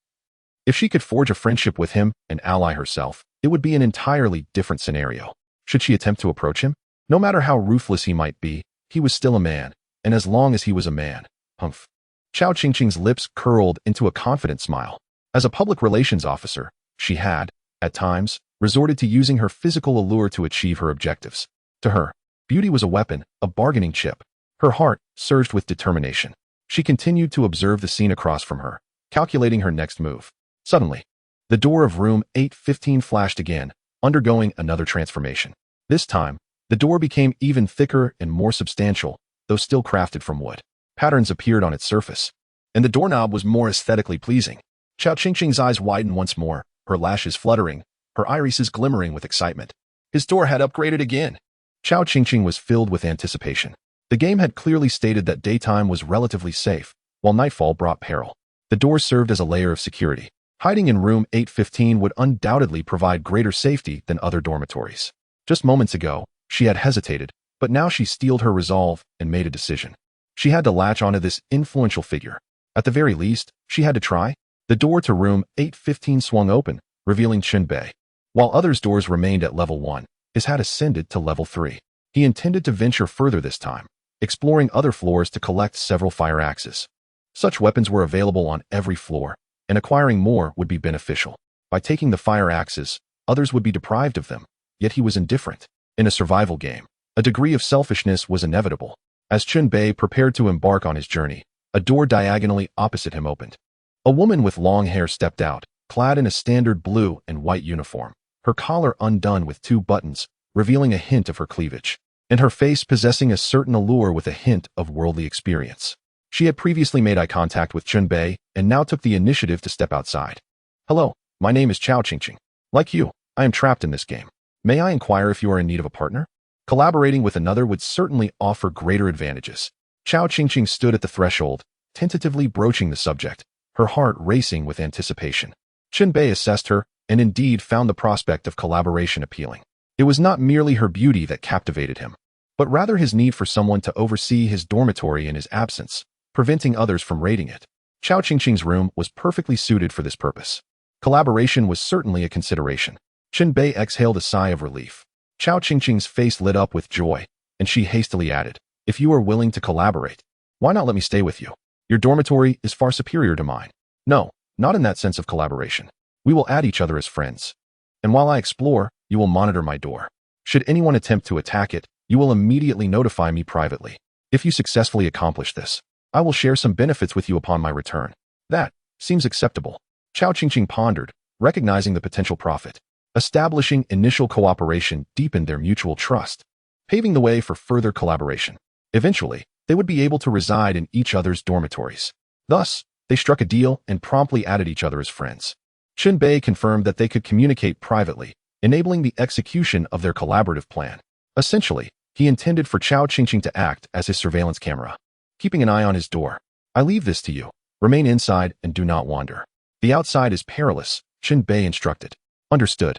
if she could forge a friendship with him and ally herself, it would be an entirely different scenario. Should she attempt to approach him? No matter how ruthless he might be, he was still a man, and as long as he was a man, humph. Chao Qingqing's lips curled into a confident smile. As a public relations officer, she had, at times, resorted to using her physical allure to achieve her objectives. To her, beauty was a weapon, a bargaining chip. Her heart surged with determination. She continued to observe the scene across from her, calculating her next move. Suddenly, the door of room 815 flashed again, undergoing another transformation. This time, the door became even thicker and more substantial, though still crafted from wood. Patterns appeared on its surface, and the doorknob was more aesthetically pleasing. Chao Qingqing's eyes widened once more, her lashes fluttering, her irises glimmering with excitement. His door had upgraded again. Chao Qingqing was filled with anticipation. The game had clearly stated that daytime was relatively safe, while nightfall brought peril. The door served as a layer of security. Hiding in room 815 would undoubtedly provide greater safety than other dormitories. Just moments ago, she had hesitated, but now she steeled her resolve and made a decision. She had to latch onto this influential figure. At the very least, she had to try. The door to room 815 swung open, revealing Chen Bei. While others' doors remained at level 1, his had ascended to level 3. He intended to venture further this time, exploring other floors to collect several fire axes. Such weapons were available on every floor, and acquiring more would be beneficial. By taking the fire axes, others would be deprived of them, yet he was indifferent. In a survival game, a degree of selfishness was inevitable. As Chen Bei prepared to embark on his journey, a door diagonally opposite him opened. A woman with long hair stepped out, clad in a standard blue and white uniform, her collar undone with 2 buttons, revealing a hint of her cleavage, and her face possessing a certain allure with a hint of worldly experience. She had previously made eye contact with Chen Bei and now took the initiative to step outside. Hello, my name is Chao Qingqing. Like you, I am trapped in this game. May I inquire if you are in need of a partner? Collaborating with another would certainly offer greater advantages. Chao Qingqing stood at the threshold, tentatively broaching the subject, her heart racing with anticipation. Chen Bei assessed her and indeed found the prospect of collaboration appealing. It was not merely her beauty that captivated him, but rather his need for someone to oversee his dormitory in his absence, preventing others from raiding it. Chao Qingqing's room was perfectly suited for this purpose. Collaboration was certainly a consideration. Chen Bei exhaled a sigh of relief. Chao Qingqing's face lit up with joy, and she hastily added, "If you are willing to collaborate, why not let me stay with you? Your dormitory is far superior to mine." "No, not in that sense of collaboration. We will add each other as friends. And while I explore, you will monitor my door. Should anyone attempt to attack it, you will immediately notify me privately. If you successfully accomplish this, I will share some benefits with you upon my return." "That seems acceptable." Chao Qingqing pondered, recognizing the potential profit. Establishing initial cooperation deepened their mutual trust, paving the way for further collaboration. Eventually, they would be able to reside in each other's dormitories. Thus, they struck a deal and promptly added each other as friends. Chen Bei confirmed that they could communicate privately, enabling the execution of their collaborative plan. Essentially, he intended for Chao Qingqing to act as his surveillance camera, keeping an eye on his door. "I leave this to you. Remain inside and do not wander. The outside is perilous," Chen Bei instructed. "Understood.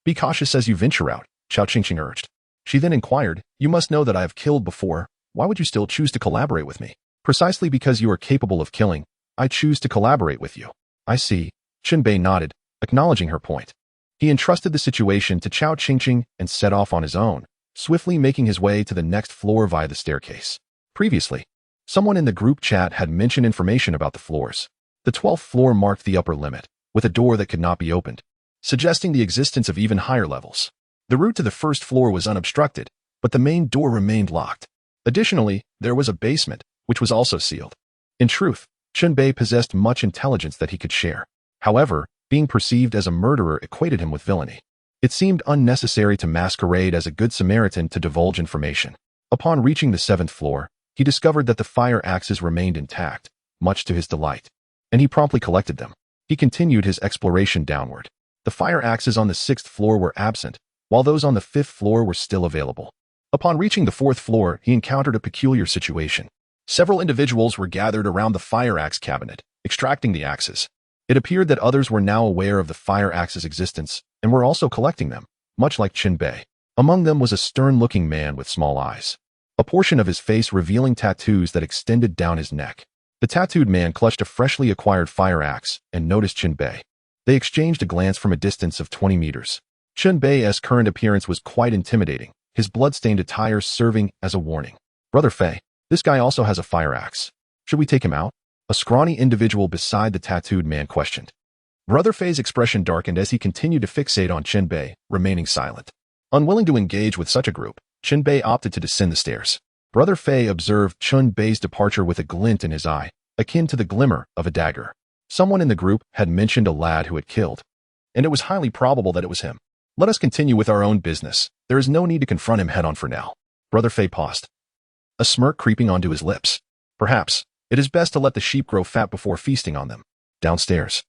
Be cautious as you venture out," Chao Qingqing urged. She then inquired, "You must know that I have killed before. Why would you still choose to collaborate with me?" "Precisely because you are capable of killing, I choose to collaborate with you." "I see." Chen Bei nodded, acknowledging her point. He entrusted the situation to Chao Qingqing and set off on his own, swiftly making his way to the next floor via the staircase. Previously, someone in the group chat had mentioned information about the floors. The 12th floor marked the upper limit, with a door that could not be opened, suggesting the existence of even higher levels. The route to the first floor was unobstructed, but the main door remained locked. Additionally, there was a basement, which was also sealed. In truth, Chen Bei possessed much intelligence that he could share. However, being perceived as a murderer equated him with villainy. It seemed unnecessary to masquerade as a good Samaritan to divulge information. Upon reaching the 7th floor, he discovered that the fire axes remained intact, much to his delight, and he promptly collected them. He continued his exploration downward. The fire axes on the 6th floor were absent, while those on the 5th floor were still available. Upon reaching the 4th floor, he encountered a peculiar situation. Several individuals were gathered around the fire axe cabinet, extracting the axes. It appeared that others were now aware of the fire axe's existence and were also collecting them, much like Chen Bei. Among them was a stern-looking man with small eyes, a portion of his face revealing tattoos that extended down his neck. The tattooed man clutched a freshly acquired fire axe and noticed Chen Bei. They exchanged a glance from a distance of 20 meters. Chen Bei's current appearance was quite intimidating, his blood-stained attire serving as a warning. "Brother Fei, this guy also has a fire axe. Should we take him out?" A scrawny individual beside the tattooed man questioned. Brother Fei's expression darkened as he continued to fixate on Chen Bei, remaining silent. Unwilling to engage with such a group, Chen Bei opted to descend the stairs. Brother Fei observed Chen Bei's departure with a glint in his eye, akin to the glimmer of a dagger. Someone in the group had mentioned a lad who had killed, and it was highly probable that it was him. "Let us continue with our own business. There is no need to confront him head-on for now." Brother Fei paused, a smirk creeping onto his lips. "Perhaps it is best to let the sheep grow fat before feasting on them." Downstairs,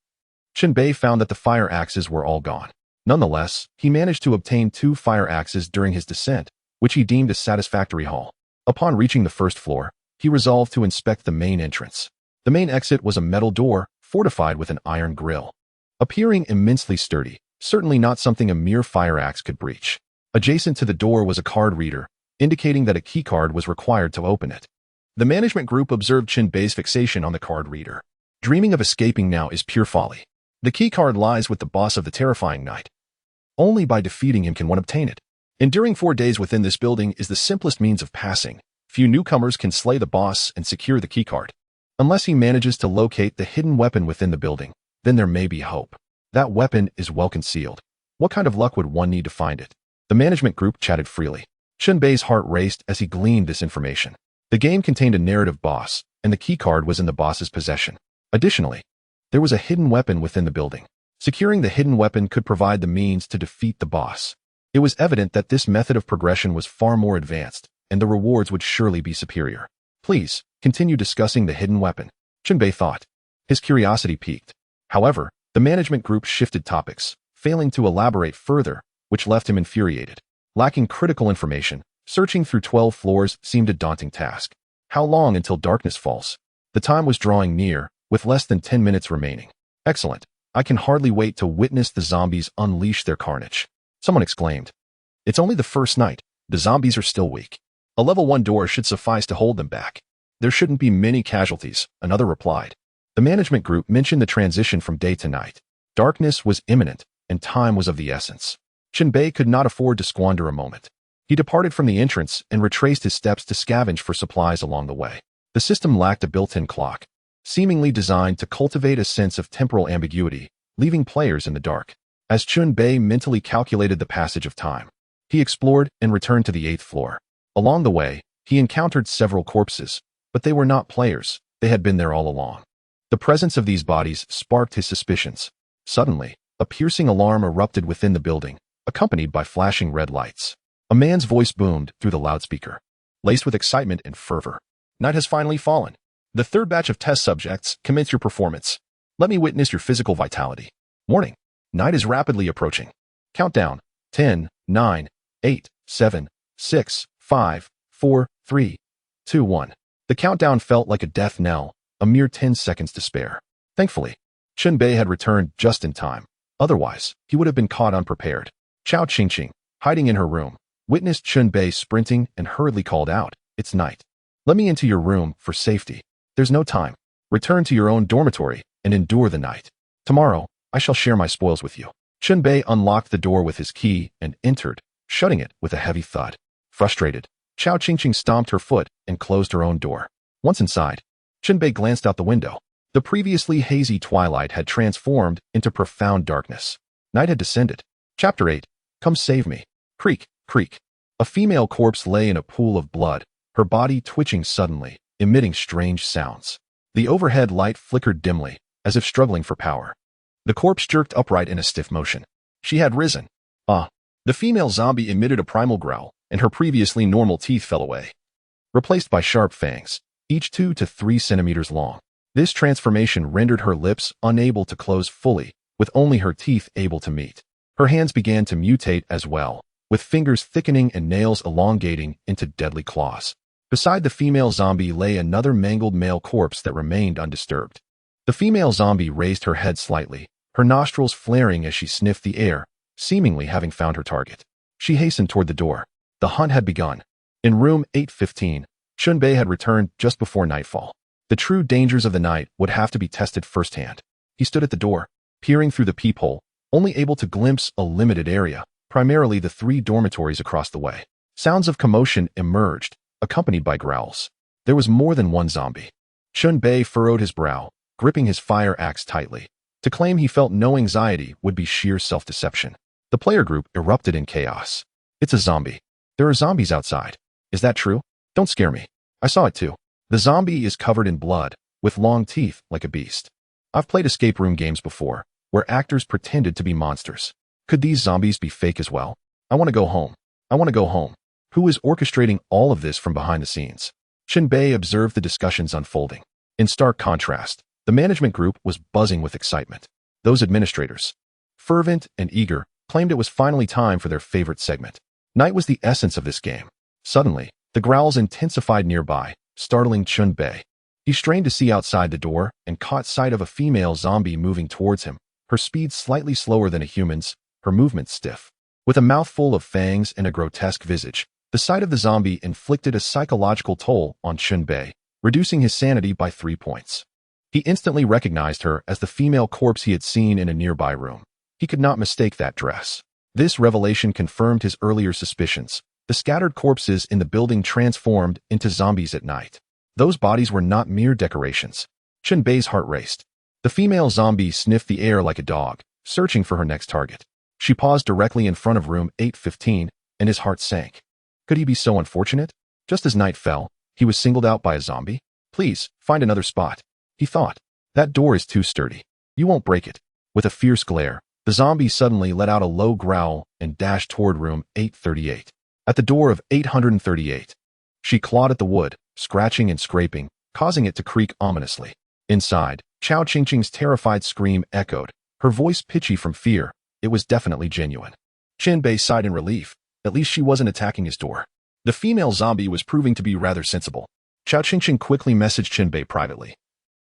Chen Bei found that the fire axes were all gone. Nonetheless, he managed to obtain 2 fire axes during his descent, which he deemed a satisfactory haul. Upon reaching the 1st floor, he resolved to inspect the main entrance. The main exit was a metal door, fortified with an iron grill. Appearing immensely sturdy, certainly not something a mere fire axe could breach. Adjacent to the door was a card reader, indicating that a keycard was required to open it. The management group observed Chen Bei's fixation on the card reader. Dreaming of escaping now is pure folly. The keycard lies with the boss of the terrifying night. Only by defeating him can one obtain it. Enduring 4 days within this building is the simplest means of passing. Few newcomers can slay the boss and secure the keycard. Unless he manages to locate the hidden weapon within the building, then there may be hope. That weapon is well concealed. What kind of luck would one need to find it? The management group chatted freely. Chen Bei's heart raced as he gleaned this information. The game contained a narrative boss, and the keycard was in the boss's possession. Additionally, there was a hidden weapon within the building. Securing the hidden weapon could provide the means to defeat the boss. It was evident that this method of progression was far more advanced, and the rewards would surely be superior. "Please, continue discussing the hidden weapon," Chen Bei thought. His curiosity piqued. However, the management group shifted topics, failing to elaborate further, which left him infuriated. Lacking critical information, searching through 12 floors seemed a daunting task. How long until darkness falls? The time was drawing near, with less than 10 minutes remaining. "Excellent. I can hardly wait to witness the zombies unleash their carnage," someone exclaimed. "It's only the first night. The zombies are still weak. A level 1 door should suffice to hold them back. There shouldn't be many casualties," another replied. The management group mentioned the transition from day to night. Darkness was imminent, and time was of the essence. Chen Bei could not afford to squander a moment. He departed from the entrance and retraced his steps to scavenge for supplies along the way. The system lacked a built-in clock, seemingly designed to cultivate a sense of temporal ambiguity, leaving players in the dark. As Chen Bei mentally calculated the passage of time, he explored and returned to the 8th floor. Along the way, he encountered several corpses, but they were not players. They had been there all along. The presence of these bodies sparked his suspicions. Suddenly, a piercing alarm erupted within the building, accompanied by flashing red lights. A man's voice boomed through the loudspeaker, laced with excitement and fervor. "Night has finally fallen. The 3rd batch of test subjects, commence your performance. Let me witness your physical vitality. Warning, night is rapidly approaching. Countdown, 10, 9, 8, 7, 6, 5, 4, 3, 2, 1. The countdown felt like a death knell, a mere 10 seconds to spare. Thankfully, Chen Bei had returned just in time. Otherwise, he would have been caught unprepared. Chao Qingqing, hiding in her room, witnessed Chen Bei sprinting and hurriedly called out, "It's night. Let me into your room for safety. There's no time. Return to your own dormitory and endure the night. Tomorrow, I shall share my spoils with you." Chen Bei unlocked the door with his key and entered, shutting it with a heavy thud. Frustrated, Chao Qingqing stomped her foot and closed her own door. Once inside, Chen Bei glanced out the window. The previously hazy twilight had transformed into profound darkness. Night had descended. Chapter 8. Come save me. Creak, creak. A female corpse lay in a pool of blood, her body twitching suddenly, emitting strange sounds. The overhead light flickered dimly, as if struggling for power. The corpse jerked upright in a stiff motion. She had risen. The female zombie emitted a primal growl, and her previously normal teeth fell away, replaced by sharp fangs, each 2 to 3 centimeters long. This transformation rendered her lips unable to close fully, with only her teeth able to meet. Her hands began to mutate as well, with fingers thickening and nails elongating into deadly claws. Beside the female zombie lay another mangled male corpse that remained undisturbed. The female zombie raised her head slightly, her nostrils flaring as she sniffed the air, seemingly having found her target. She hastened toward the door. The hunt had begun. In room 815, Chen Bei had returned just before nightfall. The true dangers of the night would have to be tested firsthand. He stood at the door, peering through the peephole, only able to glimpse a limited area, primarily the 3 dormitories across the way. Sounds of commotion emerged, accompanied by growls. There was more than one zombie. Chen Bei furrowed his brow, gripping his fire axe tightly. To claim he felt no anxiety would be sheer self-deception. The player group erupted in chaos. It's a zombie. There are zombies outside. Is that true? Don't scare me. I saw it too. The zombie is covered in blood, with long teeth like a beast. I've played escape room games before, where actors pretended to be monsters. Could these zombies be fake as well? I want to go home. I want to go home. Who is orchestrating all of this from behind the scenes? Chen Bei observed the discussions unfolding. In stark contrast, the management group was buzzing with excitement. Those administrators, fervent and eager, claimed it was finally time for their favorite segment. Night was the essence of this game. Suddenly, the growls intensified nearby, startling Chen Bei. He strained to see outside the door and caught sight of a female zombie moving towards him, her speed slightly slower than a human's, her movements stiff. With a mouthful of fangs and a grotesque visage, the sight of the zombie inflicted a psychological toll on Chen Bei, reducing his sanity by 3 points. He instantly recognized her as the female corpse he had seen in a nearby room. He could not mistake that dress. This revelation confirmed his earlier suspicions. The scattered corpses in the building transformed into zombies at night. Those bodies were not mere decorations. Chen Bei's heart raced. The female zombie sniffed the air like a dog, searching for her next target. She paused directly in front of room 815, and his heart sank. Could he be so unfortunate? Just as night fell, he was singled out by a zombie. Please, find another spot. He thought. That door is too sturdy. You won't break it. With a fierce glare, the zombie suddenly let out a low growl and dashed toward room 838. At the door of 838, she clawed at the wood, scratching and scraping, causing it to creak ominously. Inside, Chao Qingqing's terrified scream echoed, her voice pitchy from fear. It was definitely genuine. Chen Bei sighed in relief. At least she wasn't attacking his door. The female zombie was proving to be rather sensible. Chao Qingqing quickly messaged Chen Bei privately,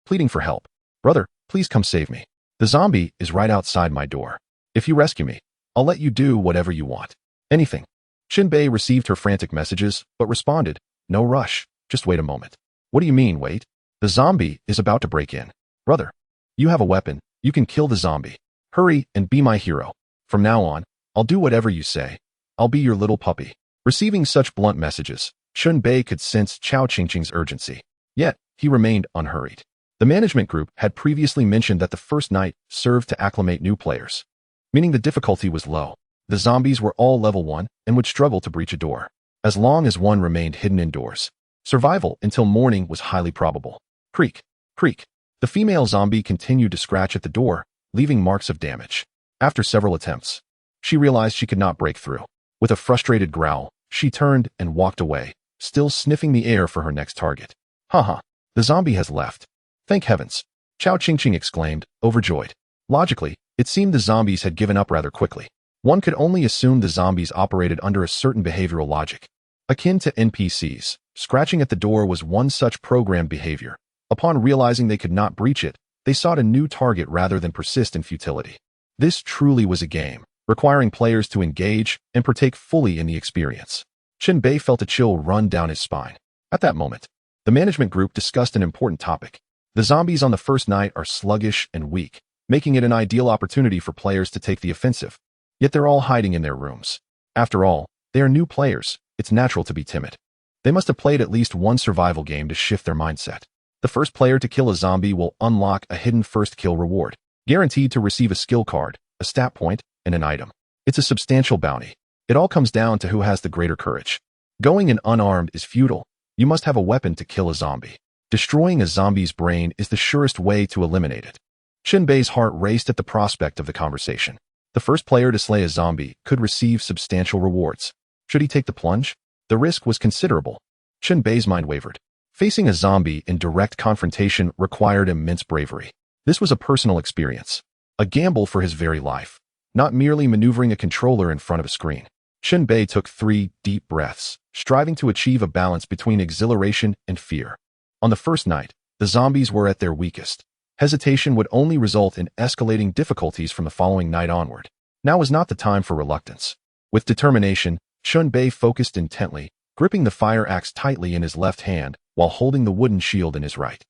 pleading for help. Brother, please come save me. The zombie is right outside my door. If you rescue me, I'll let you do whatever you want. Anything. Chen Bei received her frantic messages, but responded, no rush, just wait a moment. What do you mean, wait? The zombie is about to break in. Brother, you have a weapon, you can kill the zombie. Hurry and be my hero. From now on, I'll do whatever you say. I'll be your little puppy. Receiving such blunt messages, Chen Bei could sense Chao Qingqing's urgency. Yet, he remained unhurried. The management group had previously mentioned that the first night served to acclimate new players, meaning the difficulty was low. The zombies were all level 1 and would struggle to breach a door. As long as one remained hidden indoors, survival until morning was highly probable. Creak, creak. The female zombie continued to scratch at the door, leaving marks of damage. After several attempts, she realized she could not break through. With a frustrated growl, she turned and walked away, still sniffing the air for her next target. Haha, the zombie has left. Thank heavens, Chao Qingqing exclaimed, overjoyed. Logically, it seemed the zombies had given up rather quickly. One could only assume the zombies operated under a certain behavioral logic, akin to NPCs. Scratching at the door was one such programmed behavior. Upon realizing they could not breach it, they sought a new target rather than persist in futility. This truly was a game, requiring players to engage and partake fully in the experience. Chen Bei felt a chill run down his spine. At that moment, the management group discussed an important topic. The zombies on the first night are sluggish and weak, making it an ideal opportunity for players to take the offensive. Yet they're all hiding in their rooms. After all, they are new players. It's natural to be timid. They must have played at least one survival game to shift their mindset. The first player to kill a zombie will unlock a hidden first kill reward, guaranteed to receive a skill card, a stat point, and an item. It's a substantial bounty. It all comes down to who has the greater courage. Going in unarmed is futile. You must have a weapon to kill a zombie. Destroying a zombie's brain is the surest way to eliminate it. Chen Bei's heart raced at the prospect of the conversation. The first player to slay a zombie could receive substantial rewards. Should he take the plunge? The risk was considerable. Chen Bei's mind wavered. Facing a zombie in direct confrontation required immense bravery. This was a personal experience, a gamble for his very life, not merely maneuvering a controller in front of a screen. Chen Bei took 3 deep breaths, striving to achieve a balance between exhilaration and fear. On the first night, the zombies were at their weakest. Hesitation would only result in escalating difficulties from the following night onward. Now was not the time for reluctance. With determination, Chen Bei focused intently, gripping the fire axe tightly in his left hand while holding the wooden shield in his right.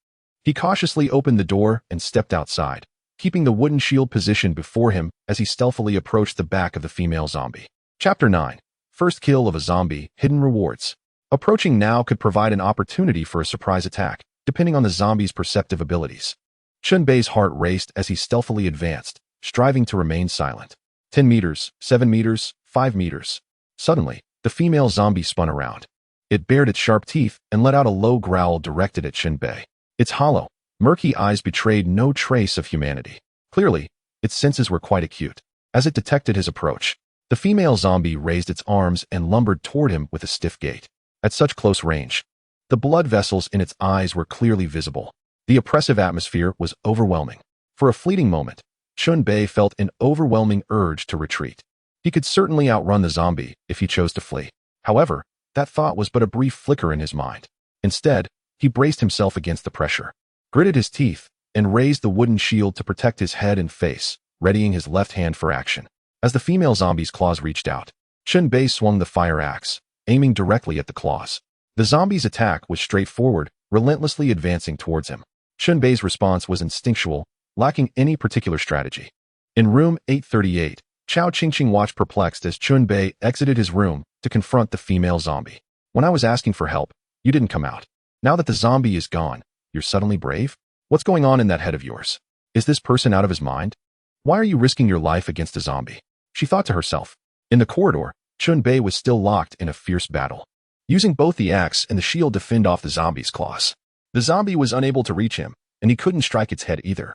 He cautiously opened the door and stepped outside, keeping the wooden shield positioned before him as he stealthily approached the back of the female zombie. Chapter 9. First kill of a zombie, hidden rewards. Approaching now could provide an opportunity for a surprise attack, depending on the zombie's perceptive abilities. Chen Bei's heart raced as he stealthily advanced, striving to remain silent. 10 meters, 7 meters, 5 meters. Suddenly, the female zombie spun around. It bared its sharp teeth and let out a low growl directed at Chen Bei. Its hollow, murky eyes betrayed no trace of humanity. Clearly, its senses were quite acute. As it detected his approach, the female zombie raised its arms and lumbered toward him with a stiff gait. At such close range, the blood vessels in its eyes were clearly visible. The oppressive atmosphere was overwhelming. For a fleeting moment, Chen Bei felt an overwhelming urge to retreat. He could certainly outrun the zombie if he chose to flee. However, that thought was but a brief flicker in his mind. Instead, he braced himself against the pressure, gritted his teeth, and raised the wooden shield to protect his head and face, readying his left hand for action. As the female zombie's claws reached out, Chen Bei swung the fire axe, aiming directly at the claws. The zombie's attack was straightforward, relentlessly advancing towards him. Chen Bei's response was instinctual, lacking any particular strategy. In room 838, Chao Qingqing watched perplexed as Chen Bei exited his room to confront the female zombie. When I was asking for help, you didn't come out. Now that the zombie is gone, you're suddenly brave? What's going on in that head of yours? Is this person out of his mind? Why are you risking your life against a zombie? She thought to herself. In the corridor, Chen Bei was still locked in a fierce battle, using both the axe and the shield to fend off the zombie's claws. The zombie was unable to reach him, and he couldn't strike its head either,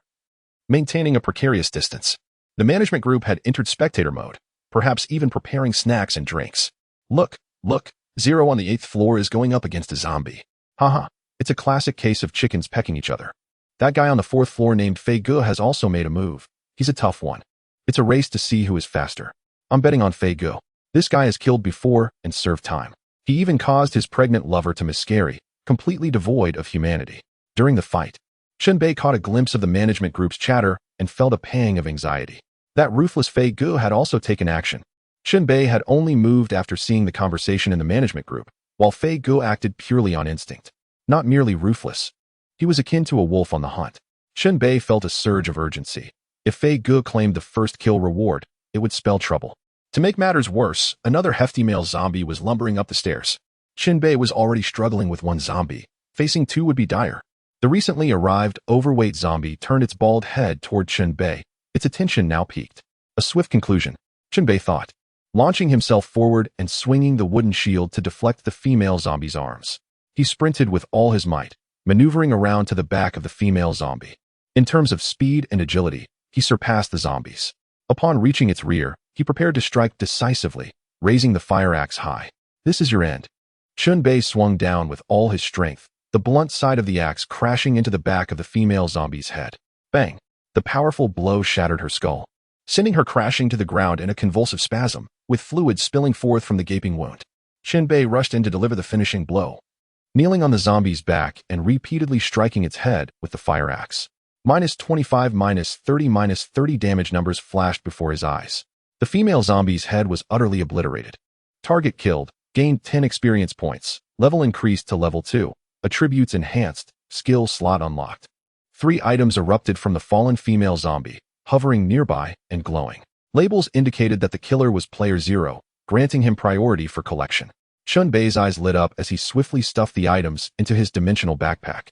maintaining a precarious distance. The management group had entered spectator mode, perhaps even preparing snacks and drinks. Look, Zero on the 8th floor is going up against a zombie. Haha, it's a classic case of chickens pecking each other. That guy on the 4th floor named Fei Ge has also made a move. He's a tough one. It's a race to see who is faster. I'm betting on Fei Ge. This guy has killed before and served time. He even caused his pregnant lover to miscarry, completely devoid of humanity. During the fight, Chen Bei caught a glimpse of the management group's chatter and felt a pang of anxiety. That ruthless Fei Ge had also taken action. Chen Bei had only moved after seeing the conversation in the management group, while Fei Ge acted purely on instinct. Not merely ruthless. He was akin to a wolf on the hunt. Chen Bei felt a surge of urgency. If Fei Ge claimed the first kill reward, it would spell trouble. To make matters worse, another hefty male zombie was lumbering up the stairs. Chen Bei was already struggling with one zombie. Facing two would be dire. The recently arrived, overweight zombie turned its bald head toward Chen Bei. Its attention now peaked. A swift conclusion, Chen Bei thought, launching himself forward and swinging the wooden shield to deflect the female zombie's arms. He sprinted with all his might, maneuvering around to the back of the female zombie. In terms of speed and agility, he surpassed the zombies. Upon reaching its rear, he prepared to strike decisively, raising the fire axe high. This is your end. Chen Bei swung down with all his strength, the blunt side of the axe crashing into the back of the female zombie's head. Bang! The powerful blow shattered her skull, sending her crashing to the ground in a convulsive spasm, with fluid spilling forth from the gaping wound. Chen Bei rushed in to deliver the finishing blow, kneeling on the zombie's back and repeatedly striking its head with the fire axe. -25, -30, -30 damage numbers flashed before his eyes. The female zombie's head was utterly obliterated. Target killed, gained 10 experience points, level increased to level 2, attributes enhanced, skill slot unlocked. 3 items erupted from the fallen female zombie, hovering nearby and glowing. Labels indicated that the killer was player 0, granting him priority for collection. Chen Bei's eyes lit up as he swiftly stuffed the items into his dimensional backpack.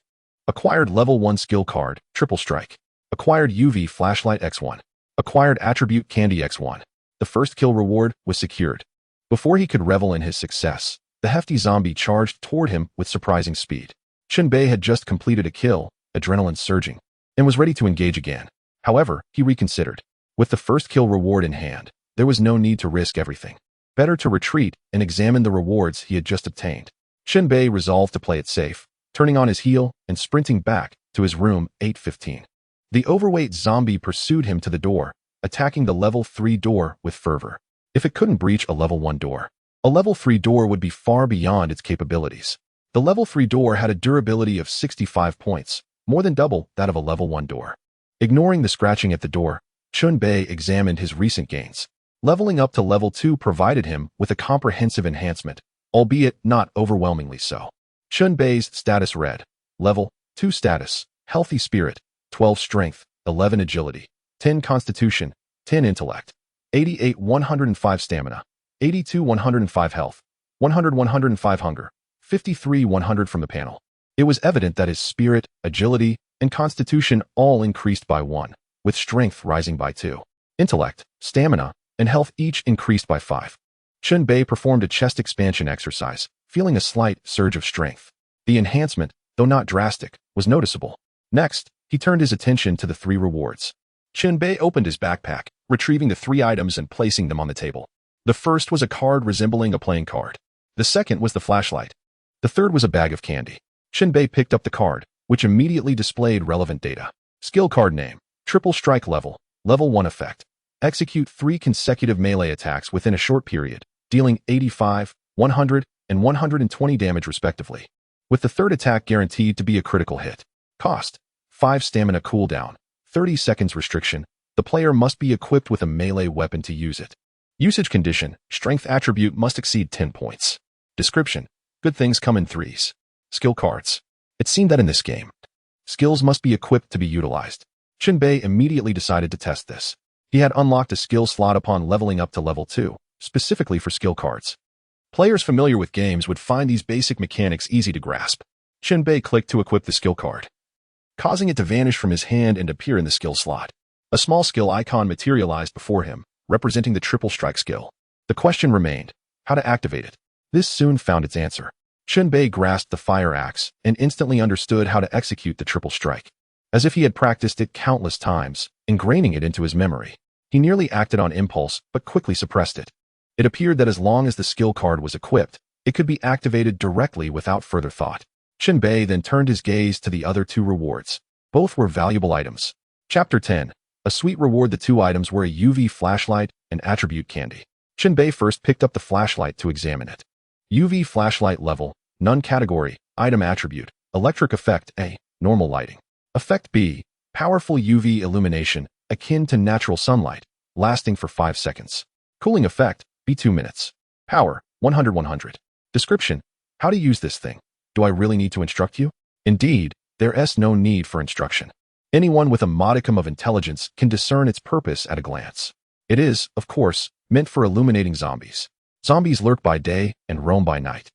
Acquired level 1 skill card, Triple Strike. Acquired UV flashlight X1. Acquired attribute candy X1. The first kill reward was secured. Before he could revel in his success, the hefty zombie charged toward him with surprising speed. Chen Bei had just completed a kill, adrenaline surging, and was ready to engage again. However, he reconsidered. With the first kill reward in hand, there was no need to risk everything. Better to retreat and examine the rewards he had just obtained. Chen Bei resolved to play it safe, turning on his heel and sprinting back to his room 815. The overweight zombie pursued him to the door, attacking the level 3 door with fervor. If it couldn't breach a level 1 door, a level 3 door would be far beyond its capabilities. The level 3 door had a durability of 65 points, more than double that of a level 1 door. Ignoring the scratching at the door, Chen Bei examined his recent gains. Leveling up to level 2 provided him with a comprehensive enhancement, albeit not overwhelmingly so. Chen Bei's status read: Level 2 status, Healthy Spirit, 12 Strength, 11 Agility, 10 Constitution, 10 Intellect, 88 105 Stamina, 82 105 Health, 100 105 Hunger, 53 100 from the panel. It was evident that his spirit, agility, and constitution all increased by 1, with strength rising by 2. Intellect, stamina, and health each increased by 5. Chen Bei performed a chest expansion exercise, feeling a slight surge of strength. The enhancement, though not drastic, was noticeable. Next, he turned his attention to the 3 rewards. Chen Bei opened his backpack, retrieving the 3 items and placing them on the table. The first was a card resembling a playing card. The second was the flashlight. The third was a bag of candy. Chen Bei picked up the card, which immediately displayed relevant data. Skill card name, Triple Strike level, level 1 effect. Execute 3 consecutive melee attacks within a short period, dealing 85, 100, and 120 damage respectively, with the third attack guaranteed to be a critical hit. Cost: 5 stamina cooldown, 30 seconds restriction. The player must be equipped with a melee weapon to use it. Usage condition: strength attribute must exceed 10 points. Description: good things come in threes. Skill cards. It seemed that in this game, skills must be equipped to be utilized. Chen Bei immediately decided to test this. He had unlocked a skill slot upon leveling up to level 2, specifically for skill cards. Players familiar with games would find these basic mechanics easy to grasp. Chen Bei clicked to equip the skill card, causing it to vanish from his hand and appear in the skill slot. A small skill icon materialized before him, representing the Triple Strike skill. The question remained: how to activate it? This soon found its answer. Chen Bei grasped the fire axe and instantly understood how to execute the Triple Strike. As if he had practiced it countless times, ingraining it into his memory. He nearly acted on impulse, but quickly suppressed it. It appeared that as long as the skill card was equipped, it could be activated directly without further thought. Chen Bei then turned his gaze to the other 2 rewards. Both were valuable items. Chapter 10. A sweet reward. The 2 items were a UV flashlight and attribute candy. Chen Bei first picked up the flashlight to examine it. UV flashlight level, none. Category, item attribute, electric effect A, normal lighting. Effect B, powerful UV illumination, akin to natural sunlight, lasting for 5 seconds. Cooling effect, B 2 minutes. Power, 100-100. Description: how to use this thing. Do I really need to instruct you? Indeed, there's no need for instruction. Anyone with a modicum of intelligence can discern its purpose at a glance. It is, of course, meant for illuminating zombies. Zombies lurk by day and roam by night,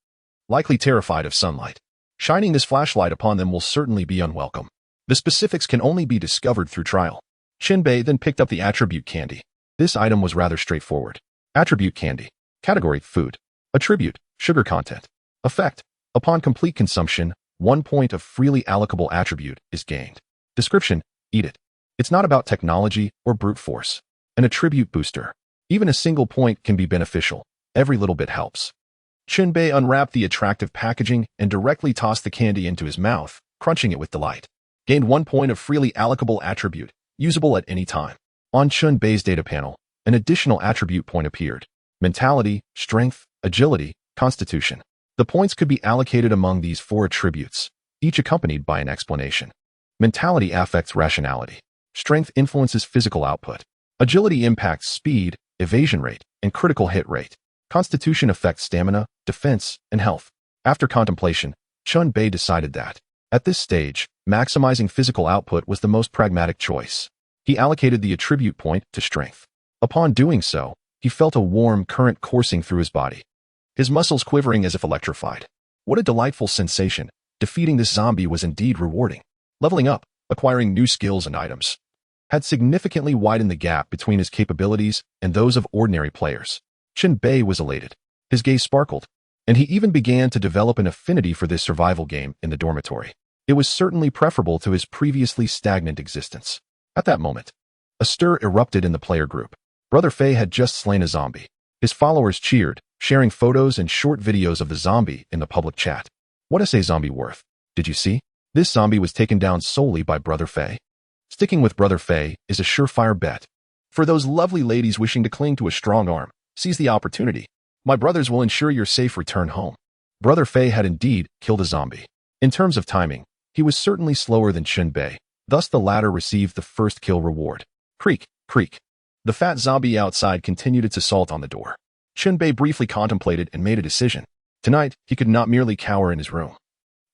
likely terrified of sunlight. Shining this flashlight upon them will certainly be unwelcome. The specifics can only be discovered through trial. Chen Bei then picked up the attribute candy. This item was rather straightforward. Attribute candy. Category: food. Attribute: sugar content. Effect: upon complete consumption, 1 point of freely allocable attribute is gained. Description: eat it. It's not about technology or brute force. An attribute booster. Even a single point can be beneficial. Every little bit helps. Chen Bei unwrapped the attractive packaging and directly tossed the candy into his mouth, crunching it with delight. Gained 1 point of freely allocable attribute, usable at any time. On Chen Bei's data panel, an additional attribute point appeared. Mentality, strength, agility, constitution. The points could be allocated among these 4 attributes, each accompanied by an explanation. Mentality affects rationality. Strength influences physical output. Agility impacts speed, evasion rate, and critical hit rate. Constitution affects stamina, defense, and health. After contemplation, Chen Bei decided that, at this stage, maximizing physical output was the most pragmatic choice. He allocated the attribute point to strength. Upon doing so, he felt a warm current coursing through his body, his muscles quivering as if electrified. What a delightful sensation! Defeating this zombie was indeed rewarding. Leveling up, acquiring new skills and items, had significantly widened the gap between his capabilities and those of ordinary players. Chen Bei was elated. His gaze sparkled, and he even began to develop an affinity for this survival game in the dormitory. It was certainly preferable to his previously stagnant existence. At that moment, a stir erupted in the player group. Brother Fei had just slain a zombie. His followers cheered, sharing photos and short videos of the zombie in the public chat. What is a zombie worth? Did you see? This zombie was taken down solely by Brother Fei. Sticking with Brother Fei is a surefire bet. For those lovely ladies wishing to cling to a strong arm, seize the opportunity. My brothers will ensure your safe return home. Brother Fei had indeed killed a zombie. In terms of timing, he was certainly slower than Chen Bei, thus the latter received the first kill reward. Creak, creak. The fat zombie outside continued its assault on the door. Chen Bei briefly contemplated and made a decision. Tonight, he could not merely cower in his room.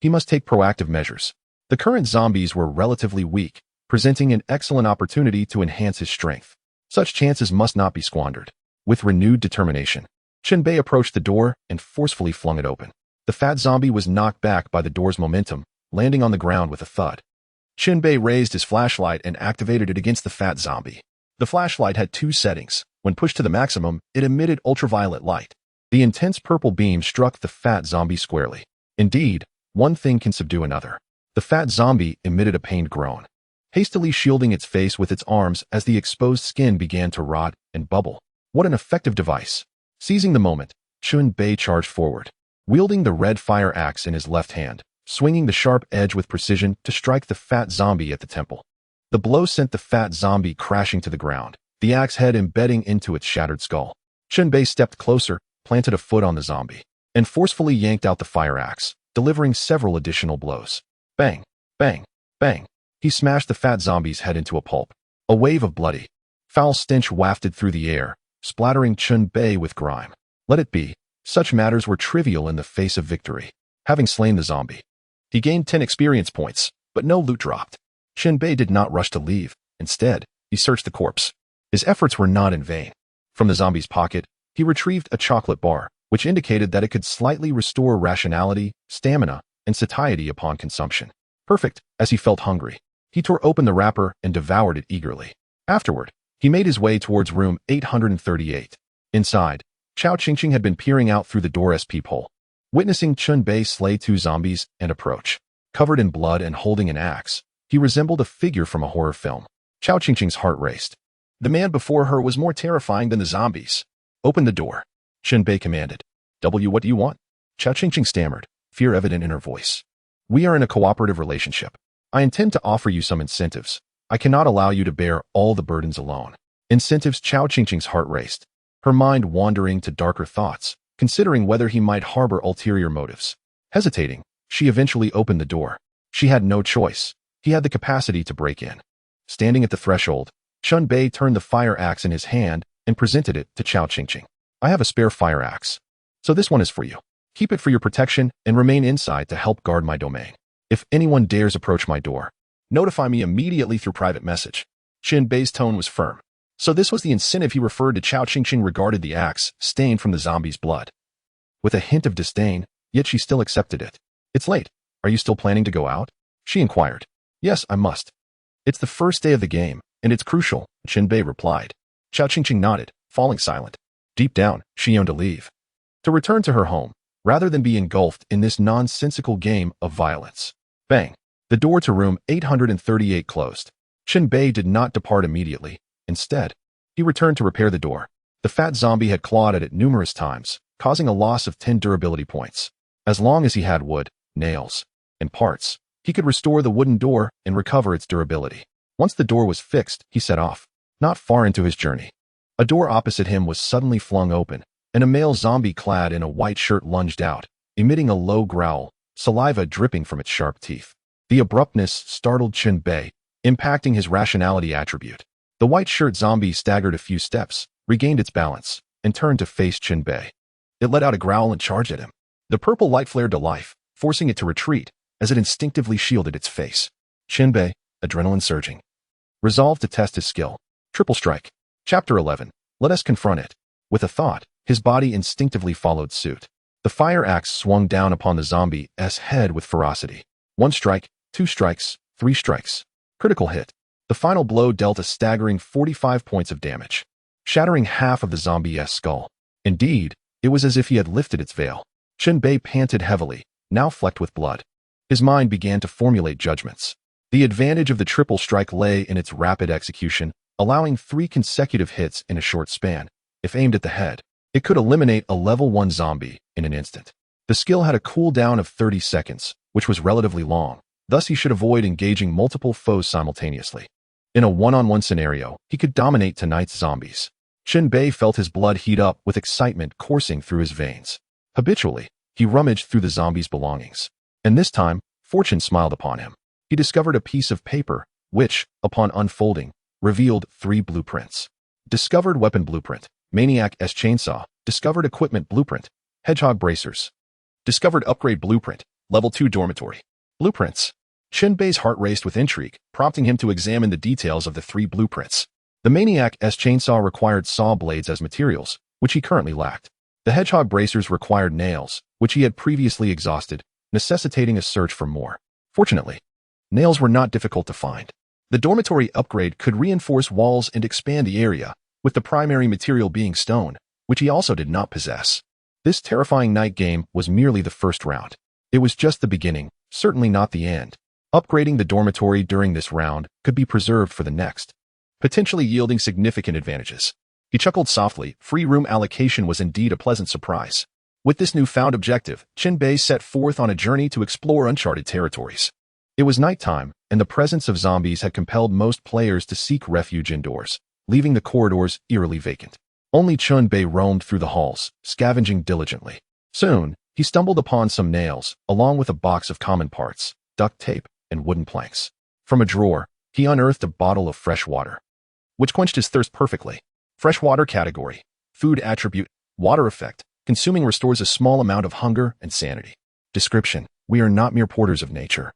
He must take proactive measures. The current zombies were relatively weak, presenting an excellent opportunity to enhance his strength. Such chances must not be squandered. With renewed determination, Chen Bei approached the door and forcefully flung it open. The fat zombie was knocked back by the door's momentum, landing on the ground with a thud. Chen Bei raised his flashlight and activated it against the fat zombie. The flashlight had two settings. When pushed to the maximum, it emitted ultraviolet light. The intense purple beam struck the fat zombie squarely. Indeed, one thing can subdue another. The fat zombie emitted a pained groan, hastily shielding its face with its arms as the exposed skin began to rot and bubble. What an effective device! Seizing the moment, Chen Bei charged forward, wielding the red fire axe in his left hand, swinging the sharp edge with precision to strike the fat zombie at the temple. The blow sent the fat zombie crashing to the ground, the axe head embedding into its shattered skull. Chen Bei stepped closer, planted a foot on the zombie, and forcefully yanked out the fire axe, delivering several additional blows. Bang, bang, bang. He smashed the fat zombie's head into a pulp. A wave of bloody, foul stench wafted through the air, splattering Chen Bei with grime. Let it be. Such matters were trivial in the face of victory. Having slain the zombie, he gained 10 experience points, but no loot dropped. Chen Bei did not rush to leave. Instead, he searched the corpse. His efforts were not in vain. From the zombie's pocket, he retrieved a chocolate bar, which indicated that it could slightly restore rationality, stamina, and satiety upon consumption. Perfect, as he felt hungry. He tore open the wrapper and devoured it eagerly. Afterward, he made his way towards room 838. Inside, Chao Qingqing had been peering out through the door's peephole. Witnessing Chen Bei slay two zombies and approach, covered in blood and holding an axe, he resembled a figure from a horror film. Chao Qingqing's heart raced. The man before her was more terrifying than the zombies. Open the door, Chen Bei commanded. What do you want? Chao Qingqing stammered, fear evident in her voice. We are in a cooperative relationship. I intend to offer you some incentives. I cannot allow you to bear all the burdens alone. Incentives. Chao Qingqing's heart raced, her mind wandering to darker thoughts, considering whether he might harbor ulterior motives. Hesitating, she eventually opened the door. She had no choice. He had the capacity to break in. Standing at the threshold, Chen Bei turned the fire axe in his hand and presented it to Chao Qingqing. I have a spare fire axe, so this one is for you. Keep it for your protection and remain inside to help guard my domain. If anyone dares approach my door, notify me immediately through private message. Chen Bei's tone was firm. So this was the incentive he referred to. Chao Qingqing regarded the axe, stained from the zombie's blood, with a hint of disdain, yet she still accepted it. It's late. Are you still planning to go out? She inquired. Yes, I must. It's the first day of the game, and it's crucial, Chen Bei replied. Chao Qingqing nodded, falling silent. Deep down, she yearned to leave, to return to her home, rather than be engulfed in this nonsensical game of violence. Bang! The door to room 838 closed. Chen Bei did not depart immediately. Instead, he returned to repair the door. The fat zombie had clawed at it numerous times, causing a loss of 10 durability points. As long as he had wood, nails, and parts, he could restore the wooden door and recover its durability. Once the door was fixed, he set off. Not far into his journey, a door opposite him was suddenly flung open, and a male zombie clad in a white shirt lunged out, emitting a low growl, saliva dripping from its sharp teeth. The abruptness startled Chen Bei, impacting his rationality attribute. The white shirt zombie staggered a few steps, regained its balance, and turned to face Chen Bei. It let out a growl and charged at him. The purple light flared to life, forcing it to retreat as it instinctively shielded its face. Chen Bei, adrenaline surging, resolved to test his skill. Triple strike. Chapter 11. Let us confront it. With a thought, his body instinctively followed suit. The fire axe swung down upon the zombie's head with ferocity. 1 strike, 2 strikes, 3 strikes. Critical hit. The final blow dealt a staggering 45 points of damage, shattering half of the zombie's skull. Indeed, it was as if he had lifted its veil. Chen Bei panted heavily, now flecked with blood. His mind began to formulate judgments. The advantage of the triple strike lay in its rapid execution, allowing 3 consecutive hits in a short span. If aimed at the head, it could eliminate a level 1 zombie in an instant. The skill had a cooldown of 30 seconds, which was relatively long. Thus, he should avoid engaging multiple foes simultaneously. In a one-on-one scenario, he could dominate tonight's zombies. Chen Bei felt his blood heat up with excitement coursing through his veins. Habitually, he rummaged through the zombies' belongings. And this time, fortune smiled upon him. He discovered a piece of paper, which, upon unfolding, revealed 3 blueprints. Discovered weapon blueprint, maniac's chainsaw. Discovered equipment blueprint, hedgehog bracers. Discovered upgrade blueprint, level 2 dormitory. Blueprints. Chen Bei's heart raced with intrigue, prompting him to examine the details of the 3 blueprints. The maniac's chainsaw required saw blades as materials, which he currently lacked. The hedgehog bracers required nails, which he had previously exhausted, necessitating a search for more. Fortunately, nails were not difficult to find. The dormitory upgrade could reinforce walls and expand the area, with the primary material being stone, which he also did not possess. This terrifying night game was merely the first round. It was just the beginning, certainly not the end. Upgrading the dormitory during this round could be preserved for the next, potentially yielding significant advantages. He chuckled softly. Free room allocation was indeed a pleasant surprise. With this newfound objective, Chen Bei set forth on a journey to explore uncharted territories. It was nighttime, and the presence of zombies had compelled most players to seek refuge indoors, leaving the corridors eerily vacant. Only Chen Bei roamed through the halls, scavenging diligently. Soon, he stumbled upon some nails, along with a box of common parts, duct tape, and wooden planks. From a drawer, he unearthed a bottle of fresh water, which quenched his thirst perfectly. Fresh water category. Food attribute. Water effect. Consuming restores a small amount of hunger and sanity. Description. We are not mere porters of nature.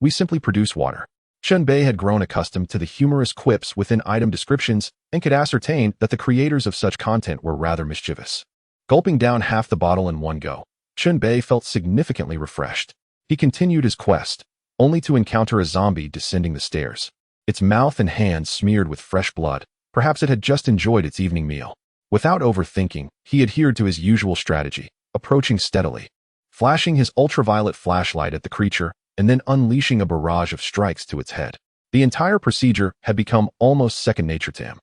We simply produce water. Chen Bei had grown accustomed to the humorous quips within item descriptions and could ascertain that the creators of such content were rather mischievous. Gulping down half the bottle in one go, Chen Bei felt significantly refreshed. He continued his quest, only to encounter a zombie descending the stairs. Its mouth and hands smeared with fresh blood. Perhaps it had just enjoyed its evening meal. Without overthinking, he adhered to his usual strategy, approaching steadily, flashing his ultraviolet flashlight at the creature, and then unleashing a barrage of strikes to its head. The entire procedure had become almost second nature to him.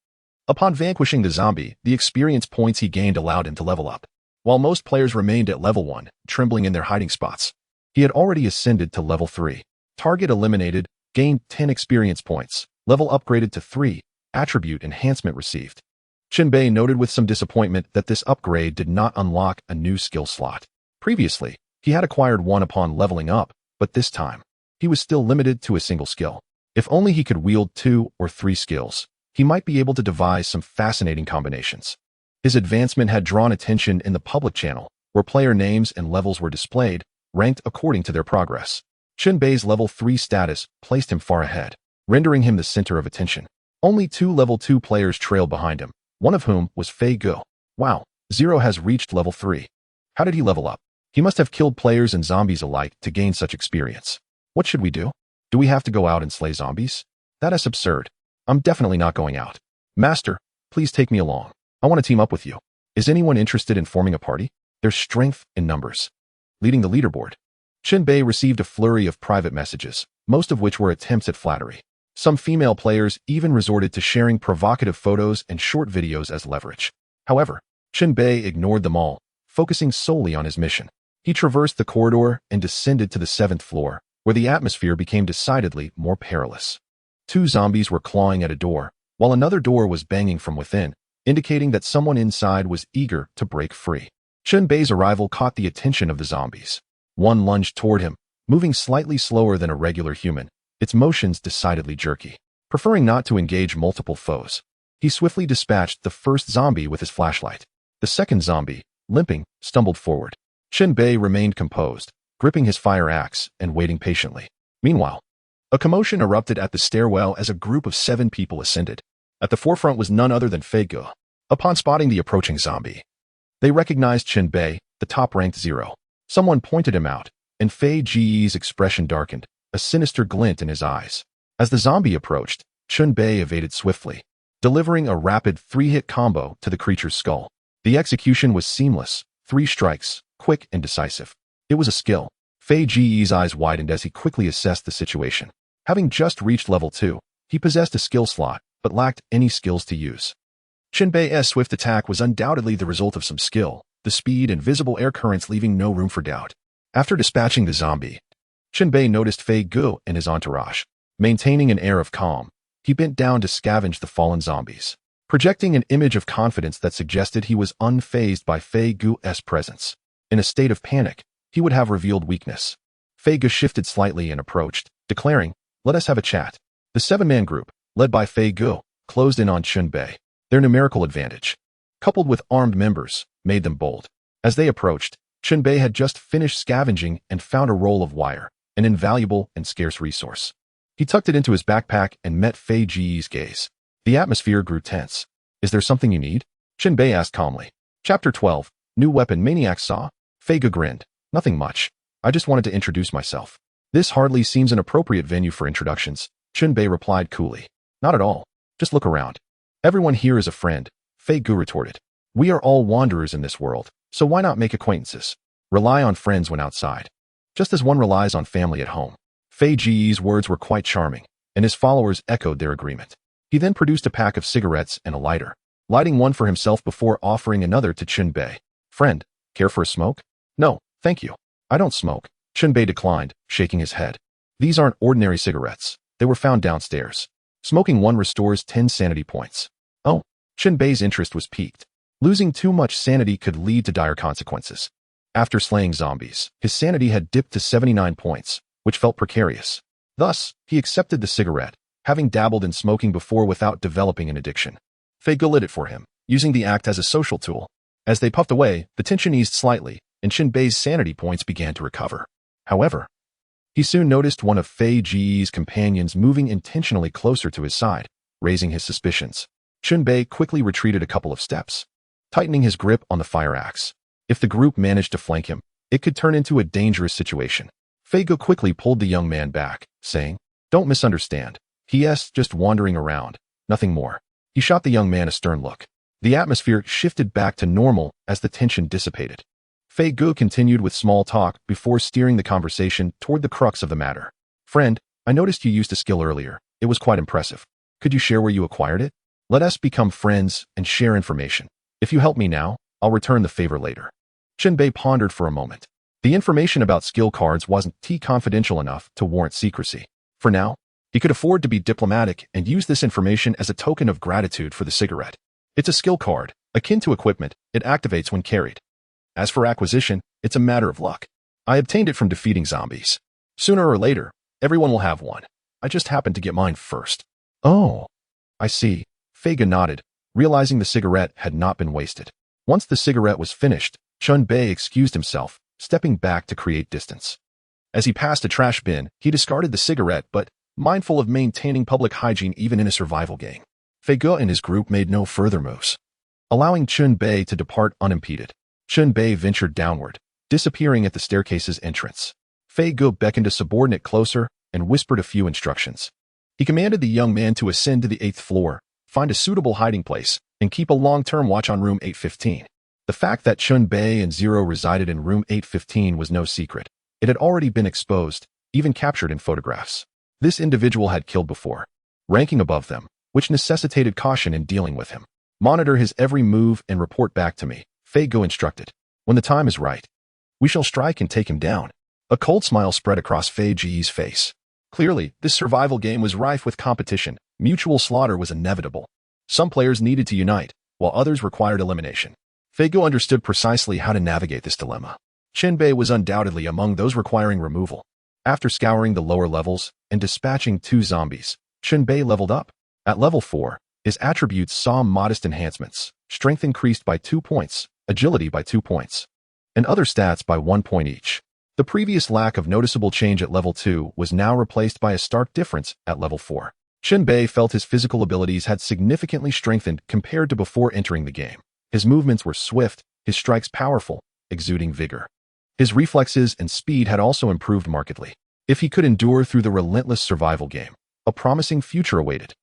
Upon vanquishing the zombie, the experience points he gained allowed him to level up. While most players remained at level 1, trembling in their hiding spots, he had already ascended to level 3. Target eliminated, gained 10 experience points, level upgraded to 3, attribute enhancement received. Chen Bei noted with some disappointment that this upgrade did not unlock a new skill slot. Previously, he had acquired one upon leveling up, but this time, he was still limited to a single skill. If only he could wield 2 or 3 skills, he might be able to devise some fascinating combinations. His advancement had drawn attention in the public channel, where player names and levels were displayed, ranked according to their progress. Chen Bei's level 3 status placed him far ahead, rendering him the center of attention. Only 2 level 2 players trailed behind him, one of whom was Fei Guo. Wow, Zero has reached level 3. How did he level up? He must have killed players and zombies alike to gain such experience. What should we do? Do we have to go out and slay zombies? That is absurd. I'm definitely not going out. Master, please take me along. I want to team up with you. Is anyone interested in forming a party? There's strength in numbers. Leading the leaderboard. Chen Bei received a flurry of private messages, most of which were attempts at flattery. Some female players even resorted to sharing provocative photos and short videos as leverage. However, Chen Bei ignored them all, focusing solely on his mission. He traversed the corridor and descended to the 7th floor, where the atmosphere became decidedly more perilous. 2 zombies were clawing at a door, while another door was banging from within, indicating that someone inside was eager to break free. Chen Bei's arrival caught the attention of the zombies. One lunged toward him, moving slightly slower than a regular human, its motions decidedly jerky. Preferring not to engage multiple foes, He swiftly dispatched the first zombie with his flashlight. The second zombie, limping, stumbled forward. Chen Bei remained composed, gripping his fire axe and waiting patiently. Meanwhile, a commotion erupted at the stairwell as a group of 7 people ascended. At the forefront was none other than Fei Ge. Upon spotting the approaching zombie, they recognized Chen Bei, the top-ranked 0. Someone pointed him out, and Fei Ge's expression darkened, a sinister glint in his eyes. As the zombie approached, Chen Bei evaded swiftly, delivering a rapid 3-hit combo to the creature's skull. The execution was seamless, 3 strikes, quick and decisive. It was a skill. Fei Ge's eyes widened as he quickly assessed the situation. Having just reached level 2, he possessed a skill slot, but lacked any skills to use. Chen Bei's swift attack was undoubtedly the result of some skill, the speed and visible air currents leaving no room for doubt. After dispatching the zombie, Chen Bei noticed Fei Ge and his entourage. Maintaining an air of calm, he bent down to scavenge the fallen zombies, projecting an image of confidence that suggested he was unfazed by Fei Ge's presence. In a state of panic, he would have revealed weakness. Fei Ge shifted slightly and approached, declaring, "Let us have a chat." The 7-man group, led by Fei Ge, closed in on Chen Bei. Their numerical advantage, coupled with armed members, made them bold. As they approached, Chen Bei had just finished scavenging and found a roll of wire, an invaluable and scarce resource. He tucked it into his backpack and met Fei Ge's gaze. The atmosphere grew tense. "Is there something you need?" Chen Bei asked calmly. Chapter 12, New Weapon Maniac Saw. Fei Ge grinned. "Nothing much. I just wanted to introduce myself." "This hardly seems an appropriate venue for introductions," Chen Bei replied coolly. "Not at all. Just look around. Everyone here is a friend," Fei Ge retorted. "We are all wanderers in this world, so why not make acquaintances? Rely on friends when outside, just as one relies on family at home." Fei Ge's words were quite charming, and his followers echoed their agreement. He then produced a pack of cigarettes and a lighter, lighting one for himself before offering another to Chen Bei. "Friend, care for a smoke?" "No, thank you. I don't smoke," Chen Bei declined, shaking his head. "These aren't ordinary cigarettes. They were found downstairs. Smoking one restores 10 sanity points." "Oh." Chen Bei's interest was piqued. Losing too much sanity could lead to dire consequences. After slaying zombies, his sanity had dipped to 79 points, which felt precarious. Thus, he accepted the cigarette, having dabbled in smoking before without developing an addiction. Fei Ge lit it for him, using the act as a social tool. As they puffed away, the tension eased slightly, and Chen Bei's sanity points began to recover. However, he soon noticed one of Fei Ge's companions moving intentionally closer to his side, raising his suspicions. Chen Bei quickly retreated a couple of steps, tightening his grip on the fire axe. If the group managed to flank him, it could turn into a dangerous situation. Fei Ge quickly pulled the young man back, saying, "Don't misunderstand. He's just wandering around, nothing more." He shot the young man a stern look. The atmosphere shifted back to normal as the tension dissipated. Fei Ge continued with small talk before steering the conversation toward the crux of the matter. "Friend, I noticed you used a skill earlier. It was quite impressive. Could you share where you acquired it? Let us become friends and share information. If you help me now, I'll return the favor later." Chen Bei pondered for a moment. The information about skill cards wasn't confidential enough to warrant secrecy. For now, he could afford to be diplomatic and use this information as a token of gratitude for the cigarette. It's a skill card, akin to equipment. It activates when carried. As for acquisition, it's a matter of luck. I obtained it from defeating zombies. Sooner or later, everyone will have one. I just happened to get mine first. "Oh, I see." Fei Ge nodded, realizing the cigarette had not been wasted. Once the cigarette was finished, Chen Bei excused himself, stepping back to create distance. As he passed a trash bin, he discarded the cigarette, but mindful of maintaining public hygiene even in a survival game. Fei Ge and his group made no further moves, allowing Chen Bei to depart unimpeded. Chen Bei ventured downward, disappearing at the staircase's entrance. Fei Ge beckoned a subordinate closer and whispered a few instructions. He commanded the young man to ascend to the 8th floor, find a suitable hiding place, and keep a long-term watch on room 815. The fact that Chen Bei and Zero resided in room 815 was no secret. It had already been exposed, even captured in photographs. This individual had killed before, ranking above them, which necessitated caution in dealing with him. "Monitor his every move and report back to me," Fei Ge instructed. "When the time is right, we shall strike and take him down." A cold smile spread across Fei Ge's face. Clearly, this survival game was rife with competition. Mutual slaughter was inevitable. Some players needed to unite, while others required elimination. Fei Ge understood precisely how to navigate this dilemma. Chen Bei was undoubtedly among those requiring removal. After scouring the lower levels and dispatching 2 zombies, Chen Bei leveled up. At level 4, His attributes saw modest enhancements: strength increased by 2 points, agility by 2 points, and other stats by 1 point each. The previous lack of noticeable change at level 2 was now replaced by a stark difference at level 4. Chen Bei felt his physical abilities had significantly strengthened compared to before entering the game. His movements were swift, his strikes powerful, exuding vigor. His reflexes and speed had also improved markedly. If he could endure through the relentless survival game, a promising future awaited.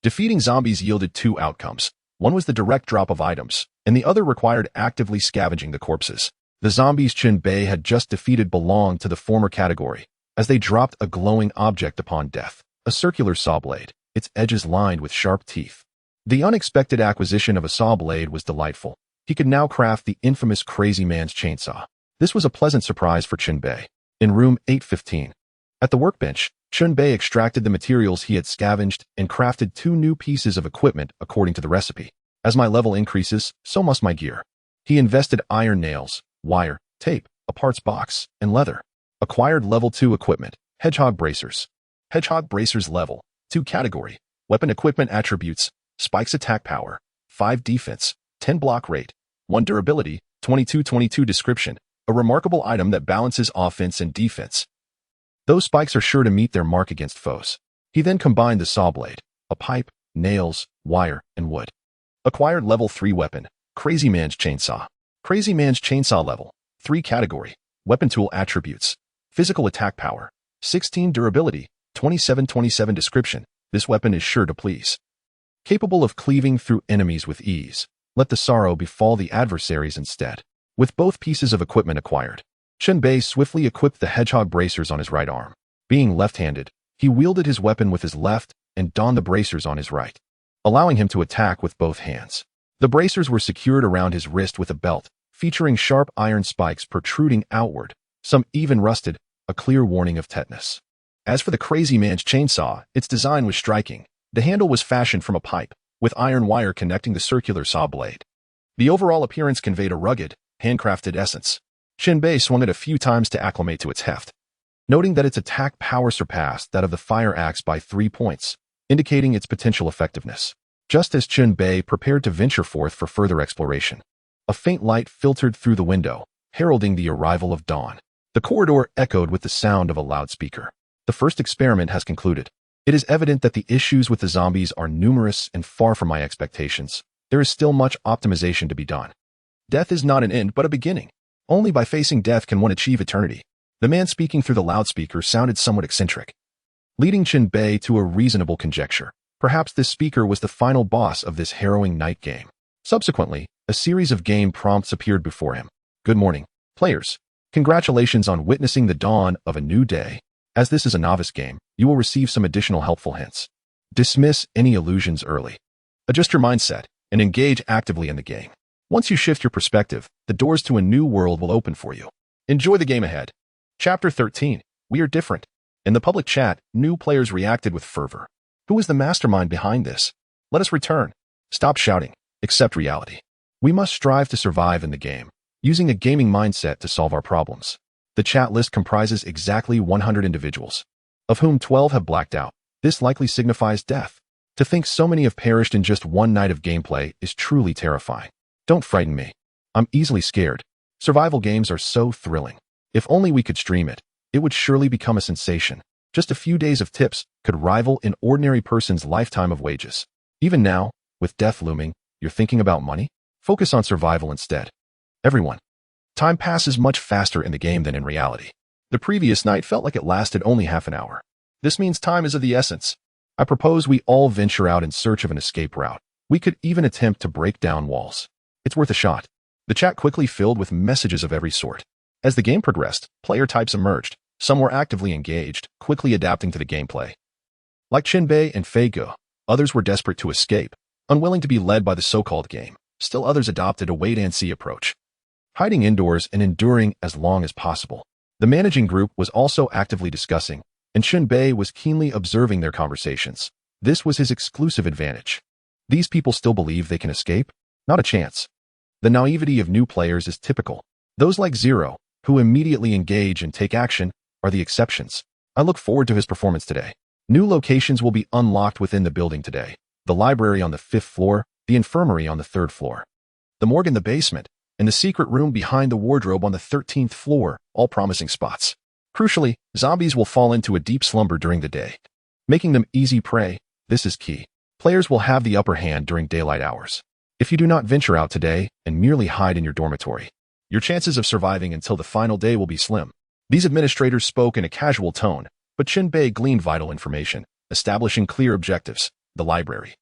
Defeating zombies yielded 2 outcomes. One was the direct drop of items, and the other required actively scavenging the corpses. The zombies Chen Bei had just defeated belonged to the former category, as they dropped a glowing object upon death, a circular saw blade, its edges lined with sharp teeth. The unexpected acquisition of a saw blade was delightful. He could now craft the infamous Crazy Man's chainsaw. This was a pleasant surprise for Chen Bei. In room 815, at the workbench, Chen Bei extracted the materials he had scavenged and crafted 2 new pieces of equipment according to the recipe. As my level increases, so must my gear. He invested iron nails, wire, tape, a parts box, and leather. Acquired level 2 equipment, hedgehog bracers. Hedgehog bracers level 2 category, weapon equipment attributes, spikes attack power, 5 defense, 10 block rate, 1 durability, 22 description, a remarkable item that balances offense and defense. Those spikes are sure to meet their mark against foes. He then combined the saw blade, a pipe, nails, wire, and wood. Acquired level 3 weapon, Crazy Man's chainsaw. Crazy Man's chainsaw level 3 category, weapon tool attributes, physical attack power, 16 durability, 27 description. This weapon is sure to please. Capable of cleaving through enemies with ease. Let the sorrow befall the adversaries instead. With both pieces of equipment acquired, Chen Bei swiftly equipped the hedgehog bracers on his right arm. Being left-handed, he wielded his weapon with his left and donned the bracers on his right, allowing him to attack with both hands. The bracers were secured around his wrist with a belt, featuring sharp iron spikes protruding outward, some even rusted, a clear warning of tetanus. As for the Crazy Man's chainsaw, its design was striking. The handle was fashioned from a pipe, with iron wire connecting the circular saw blade. The overall appearance conveyed a rugged, handcrafted essence. Chen Bei swung it a few times to acclimate to its heft, noting that its attack power surpassed that of the fire axe by 3 points, indicating its potential effectiveness. Just as Chen Bei prepared to venture forth for further exploration, a faint light filtered through the window, heralding the arrival of dawn. The corridor echoed with the sound of a loudspeaker. The first experiment has concluded. It is evident that the issues with the zombies are numerous and far from my expectations. There is still much optimization to be done. Death is not an end, but a beginning. Only by facing death can one achieve eternity. The man speaking through the loudspeaker sounded somewhat eccentric, leading Chen Bei to a reasonable conjecture. Perhaps this speaker was the final boss of this harrowing night game. Subsequently, a series of game prompts appeared before him. Good morning, players. Congratulations on witnessing the dawn of a new day. As this is a novice game, you will receive some additional helpful hints. Dismiss any illusions early. Adjust your mindset and engage actively in the game. Once you shift your perspective, the doors to a new world will open for you. Enjoy the game ahead. Chapter 13. We are different. In the public chat, new players reacted with fervor. Who is the mastermind behind this? Let us return. Stop shouting. Accept reality. We must strive to survive in the game, using a gaming mindset to solve our problems. The chat list comprises exactly 100 individuals, of whom 12 have blacked out. This likely signifies death. To think so many have perished in just one night of gameplay is truly terrifying. Don't frighten me. I'm easily scared. Survival games are so thrilling. If only we could stream it, it would surely become a sensation. Just a few days of tips could rival an ordinary person's lifetime of wages. Even now, with death looming, you're thinking about money? Focus on survival instead. Everyone. Time passes much faster in the game than in reality. The previous night felt like it lasted only half an hour. This means time is of the essence. I propose we all venture out in search of an escape route. We could even attempt to break down walls. It's worth a shot. The chat quickly filled with messages of every sort. As the game progressed, player types emerged. Some were actively engaged, quickly adapting to the gameplay. Like Chen Bei and Fei Ge, others were desperate to escape, unwilling to be led by the so-called game. Still others adopted a wait-and-see approach, hiding indoors and enduring as long as possible. The managing group was also actively discussing, and Chen Bei was keenly observing their conversations. This was his exclusive advantage. These people still believe they can escape? Not a chance. The naivety of new players is typical. Those like Zero, who immediately engage and take action, are the exceptions. I look forward to his performance today. New locations will be unlocked within the building today. the library on the 5th floor, the infirmary on the 3rd floor, the morgue in the basement, and the secret room behind the wardrobe on the 13th floor, all promising spots. Crucially, zombies will fall into a deep slumber during the day, making them easy prey. This is key. Players will have the upper hand during daylight hours. If you do not venture out today and merely hide in your dormitory, your chances of surviving until the final day will be slim. These administrators spoke in a casual tone, but Chen Bei gleaned vital information, establishing clear objectives: the library,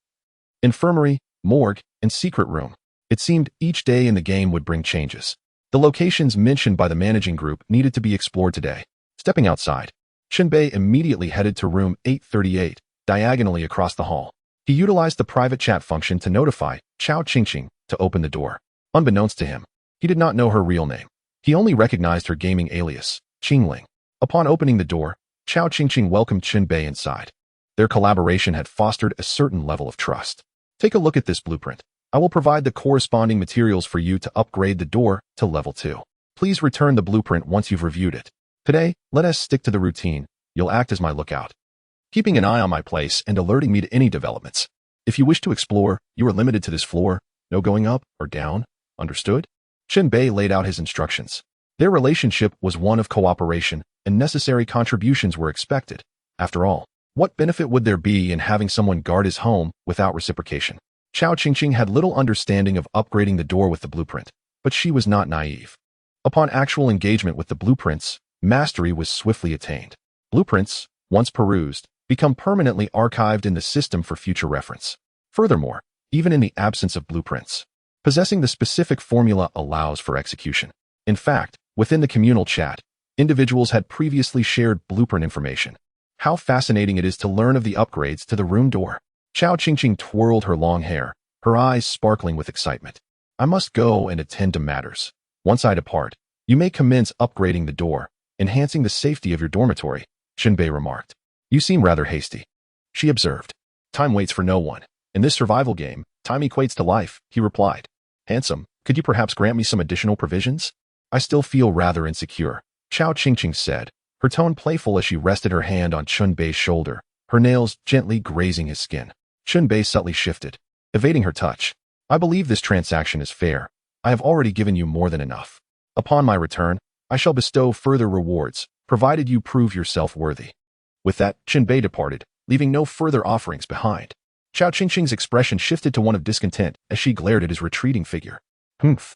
infirmary, morgue, and secret room. It seemed each day in the game would bring changes. The locations mentioned by the managing group needed to be explored today. Stepping outside, Chen Bei immediately headed to room 838, diagonally across the hall. He utilized the private chat function to notify Chao Qingqing to open the door. Unbeknownst to him, he did not know her real name. He only recognized her gaming alias, Qingling. Upon opening the door, Chao Qingqing welcomed Chen Bei inside. Their collaboration had fostered a certain level of trust. Take a look at this blueprint. I will provide the corresponding materials for you to upgrade the door to level 2. Please return the blueprint once you've reviewed it. Today, let us stick to the routine. You'll act as my lookout, keeping an eye on my place and alerting me to any developments. If you wish to explore, you are limited to this floor. No going up or down. Understood? Chen Bei laid out his instructions. Their relationship was one of cooperation, and necessary contributions were expected. After all, what benefit would there be in having someone guard his home without reciprocation? Chao Qingqing had little understanding of upgrading the door with the blueprint, but she was not naive. Upon actual engagement with the blueprints, mastery was swiftly attained. Blueprints, once perused, become permanently archived in the system for future reference. Furthermore, even in the absence of blueprints, possessing the specific formula allows for execution. In fact, within the communal chat, individuals had previously shared blueprint information. How fascinating it is to learn of the upgrades to the room door. Chao Qingqing twirled her long hair, her eyes sparkling with excitement. I must go and attend to matters. Once I depart, you may commence upgrading the door, enhancing the safety of your dormitory, Chen Bei remarked. You seem rather hasty, she observed. Time waits for no one. In this survival game, time equates to life, he replied. Handsome, could you perhaps grant me some additional provisions? I still feel rather insecure, Chao Qingqing said, her tone playful as she rested her hand on Chen Bei's shoulder, her nails gently grazing his skin. Chen Bei subtly shifted, evading her touch. I believe this transaction is fair. I have already given you more than enough. Upon my return, I shall bestow further rewards, provided you prove yourself worthy. With that, Chen Bei departed, leaving no further offerings behind. Chao Qingqing's expression shifted to one of discontent as she glared at his retreating figure. Humph.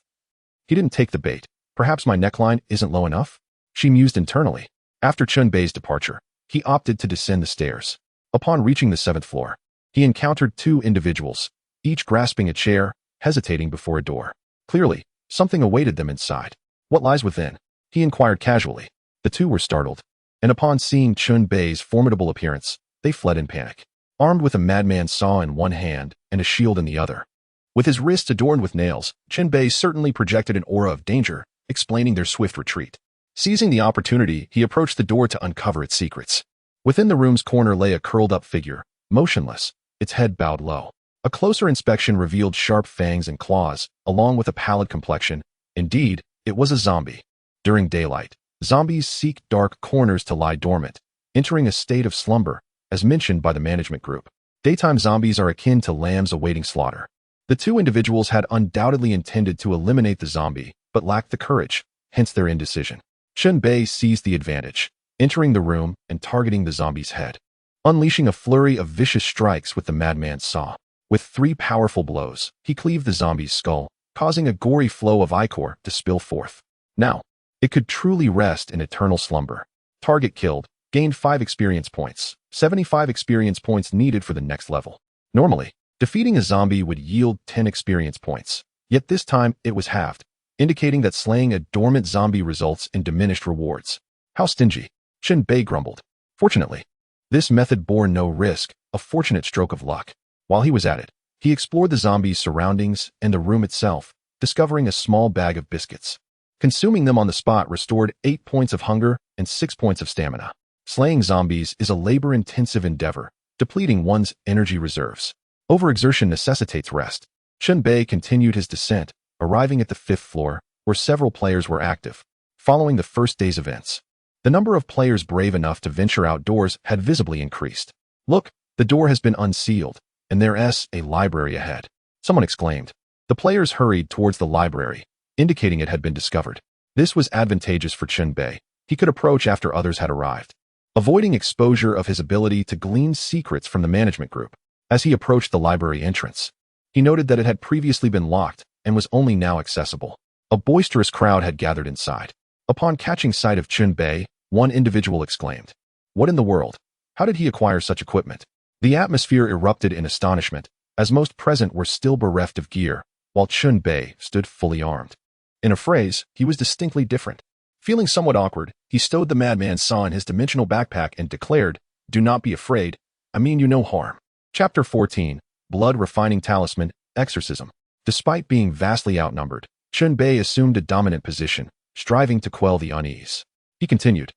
He didn't take the bait. Perhaps my neckline isn't low enough? She mused internally. After Chen Bei's departure, he opted to descend the stairs. Upon reaching the 7th floor, he encountered 2 individuals, each grasping a chair, hesitating before a door. Clearly, something awaited them inside. What lies within? He inquired casually. The 2 were startled, and upon seeing Chen Bei's formidable appearance, they fled in panic. Armed with a madman's saw in one hand and a shield in the other, with his wrists adorned with nails, Chen Bei certainly projected an aura of danger, explaining their swift retreat. Seizing the opportunity, he approached the door to uncover its secrets. Within the room's corner lay a curled-up figure, motionless, its head bowed low. A closer inspection revealed sharp fangs and claws, along with a pallid complexion. Indeed, it was a zombie. During daylight, zombies seek dark corners to lie dormant, entering a state of slumber, as mentioned by the management group. Daytime zombies are akin to lambs awaiting slaughter. The 2 individuals had undoubtedly intended to eliminate the zombie, but lacked the courage, hence their indecision. Chen Bei seized the advantage, entering the room and targeting the zombie's head, unleashing a flurry of vicious strikes with the madman's saw. With 3 powerful blows, he cleaved the zombie's skull, causing a gory flow of ichor to spill forth. Now, it could truly rest in eternal slumber. Target killed, gained 5 experience points, 75 experience points needed for the next level. Normally, defeating a zombie would yield 10 experience points, yet this time it was halved, indicating that slaying a dormant zombie results in diminished rewards. How stingy, Chen Bei grumbled. Fortunately, this method bore no risk, a fortunate stroke of luck. While he was at it, he explored the zombie's surroundings and the room itself, discovering a small bag of biscuits. Consuming them on the spot restored 8 points of hunger and 6 points of stamina. Slaying zombies is a labor-intensive endeavor, depleting one's energy reserves. Overexertion necessitates rest. Chen Bei continued his descent, arriving at the 5th floor, where several players were active. Following the first day's events, the number of players brave enough to venture outdoors had visibly increased. Look, the door has been unsealed, and there's a library ahead," someone exclaimed. The players hurried towards the library, indicating it had been discovered. This was advantageous for Chen Bei. He could approach after others had arrived, avoiding exposure of his ability to glean secrets from the management group. As he approached the library entrance, he noted that it had previously been locked and was only now accessible. A boisterous crowd had gathered inside. Upon catching sight of Chen Bei, one individual exclaimed, "What in the world? How did he acquire such equipment?" The atmosphere erupted in astonishment, as most present were still bereft of gear, while Chen Bei stood fully armed. In a phrase, he was distinctly different. Feeling somewhat awkward, he stowed the madman saw in his dimensional backpack and declared, "Do not be afraid. I mean you no harm." Chapter 14, Blood Refining Talisman, Exorcism. Despite being vastly outnumbered, Chen Bei assumed a dominant position, striving to quell the unease. He continued,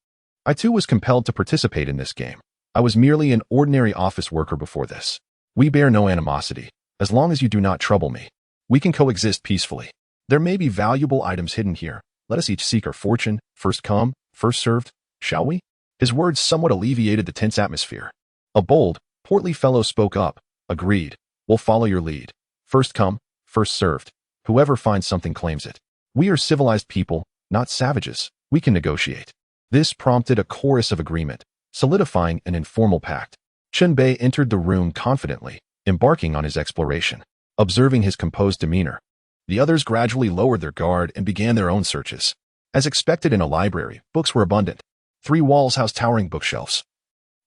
"I too was compelled to participate in this game. I was merely an ordinary office worker before this. We bear no animosity. As long as you do not trouble me, we can coexist peacefully. There may be valuable items hidden here. Let us each seek our fortune, first come, first served, shall we?" His words somewhat alleviated the tense atmosphere. A bold, portly fellow spoke up. "Agreed. We'll follow your lead. First come, first served. Whoever finds something claims it. We are civilized people, not savages. We can negotiate." This prompted a chorus of agreement, solidifying an informal pact. Chen Bei entered the room confidently, embarking on his exploration. Observing his composed demeanor, the others gradually lowered their guard and began their own searches. As expected in a library, books were abundant. 3 walls housed towering bookshelves,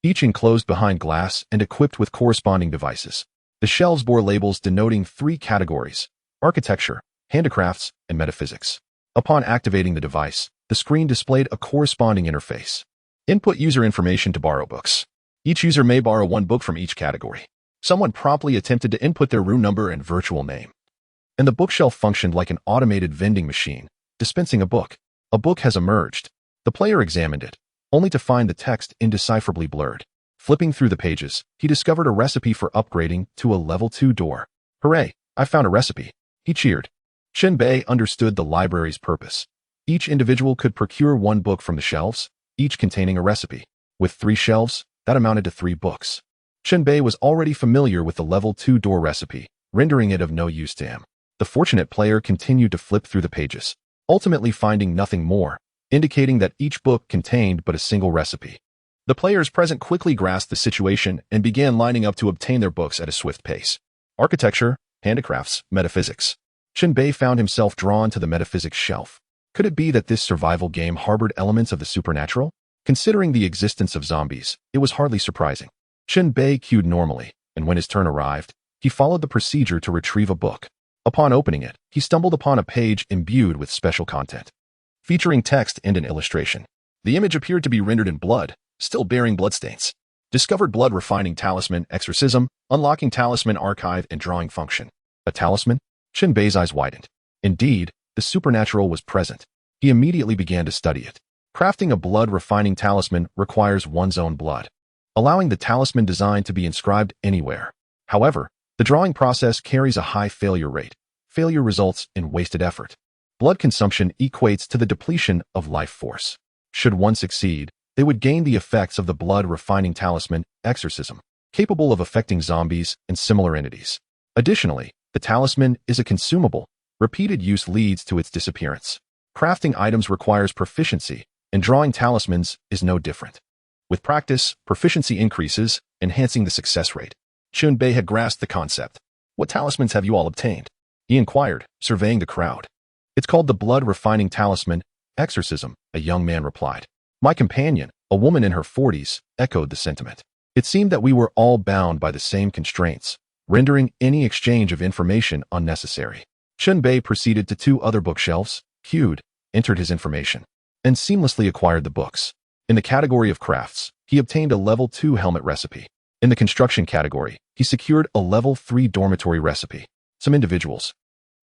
each enclosed behind glass and equipped with corresponding devices. The shelves bore labels denoting 3 categories: architecture, handicrafts, and metaphysics. Upon activating the device, the screen displayed a corresponding interface. Input user information to borrow books. Each user may borrow 1 book from each category. Someone promptly attempted to input their room number and virtual name, and the bookshelf functioned like an automated vending machine, dispensing a book. A book has emerged. The player examined it, only to find the text indecipherably blurred. Flipping through the pages, he discovered a recipe for upgrading to a level 2 door. "Hooray, I found a recipe," he cheered. Chen Bei understood the library's purpose. Each individual could procure 1 book from the shelves, each containing a recipe. With 3 shelves, that amounted to 3 books. Chen Bei was already familiar with the level 2 door recipe, rendering it of no use to him. The fortunate player continued to flip through the pages, ultimately finding nothing more, indicating that each book contained but a single recipe. The players present quickly grasped the situation and began lining up to obtain their books at a swift pace. Architecture, handicrafts, metaphysics. Chen Bei found himself drawn to the metaphysics shelf. Could it be that this survival game harbored elements of the supernatural? Considering the existence of zombies, it was hardly surprising. Chen Bei queued normally, and when his turn arrived, he followed the procedure to retrieve a book. Upon opening it, he stumbled upon a page imbued with special content, featuring text and an illustration. The image appeared to be rendered in blood, still bearing bloodstains. Discovered Blood Refining Talisman, Exorcism, Unlocking Talisman Archive and Drawing Function. A talisman? Chen Bei's eyes widened. Indeed, the supernatural was present. He immediately began to study it. Crafting a blood refining talisman requires one's own blood, allowing the talisman design to be inscribed anywhere. However, the drawing process carries a high failure rate. Failure results in wasted effort. Blood consumption equates to the depletion of life force. Should one succeed, they would gain the effects of the blood refining talisman, Exorcism, capable of affecting zombies and similar entities. Additionally, the talisman is a consumable. Repeated use leads to its disappearance. Crafting items requires proficiency, and drawing talismans is no different. With practice, proficiency increases, enhancing the success rate. Chen Bei had grasped the concept. "What talismans have you all obtained?" he inquired, surveying the crowd. "It's called the Blood Refining Talisman, Exorcism," a young man replied. My companion, a woman in her 40s, echoed the sentiment. It seemed that we were all bound by the same constraints, rendering any exchange of information unnecessary. Chen Bei proceeded to 2 other bookshelves, queued, entered his information, and seamlessly acquired the books. In the category of crafts, he obtained a level 2 helmet recipe. In the construction category, he secured a level 3 dormitory recipe. Some individuals,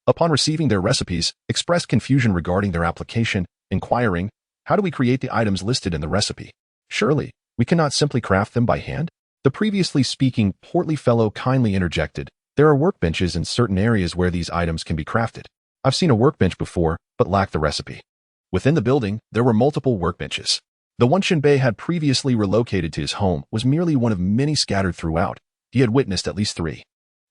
upon receiving their recipes, expressed confusion regarding their application, inquiring, "How do we create the items listed in the recipe? Surely, we cannot simply craft them by hand?" The previously speaking portly fellow kindly interjected, "There are workbenches in certain areas where these items can be crafted. I've seen a workbench before, but lacked the recipe." Within the building, there were multiple workbenches. The one Chen Bei had previously relocated to his home was merely one of many scattered throughout. He had witnessed at least 3.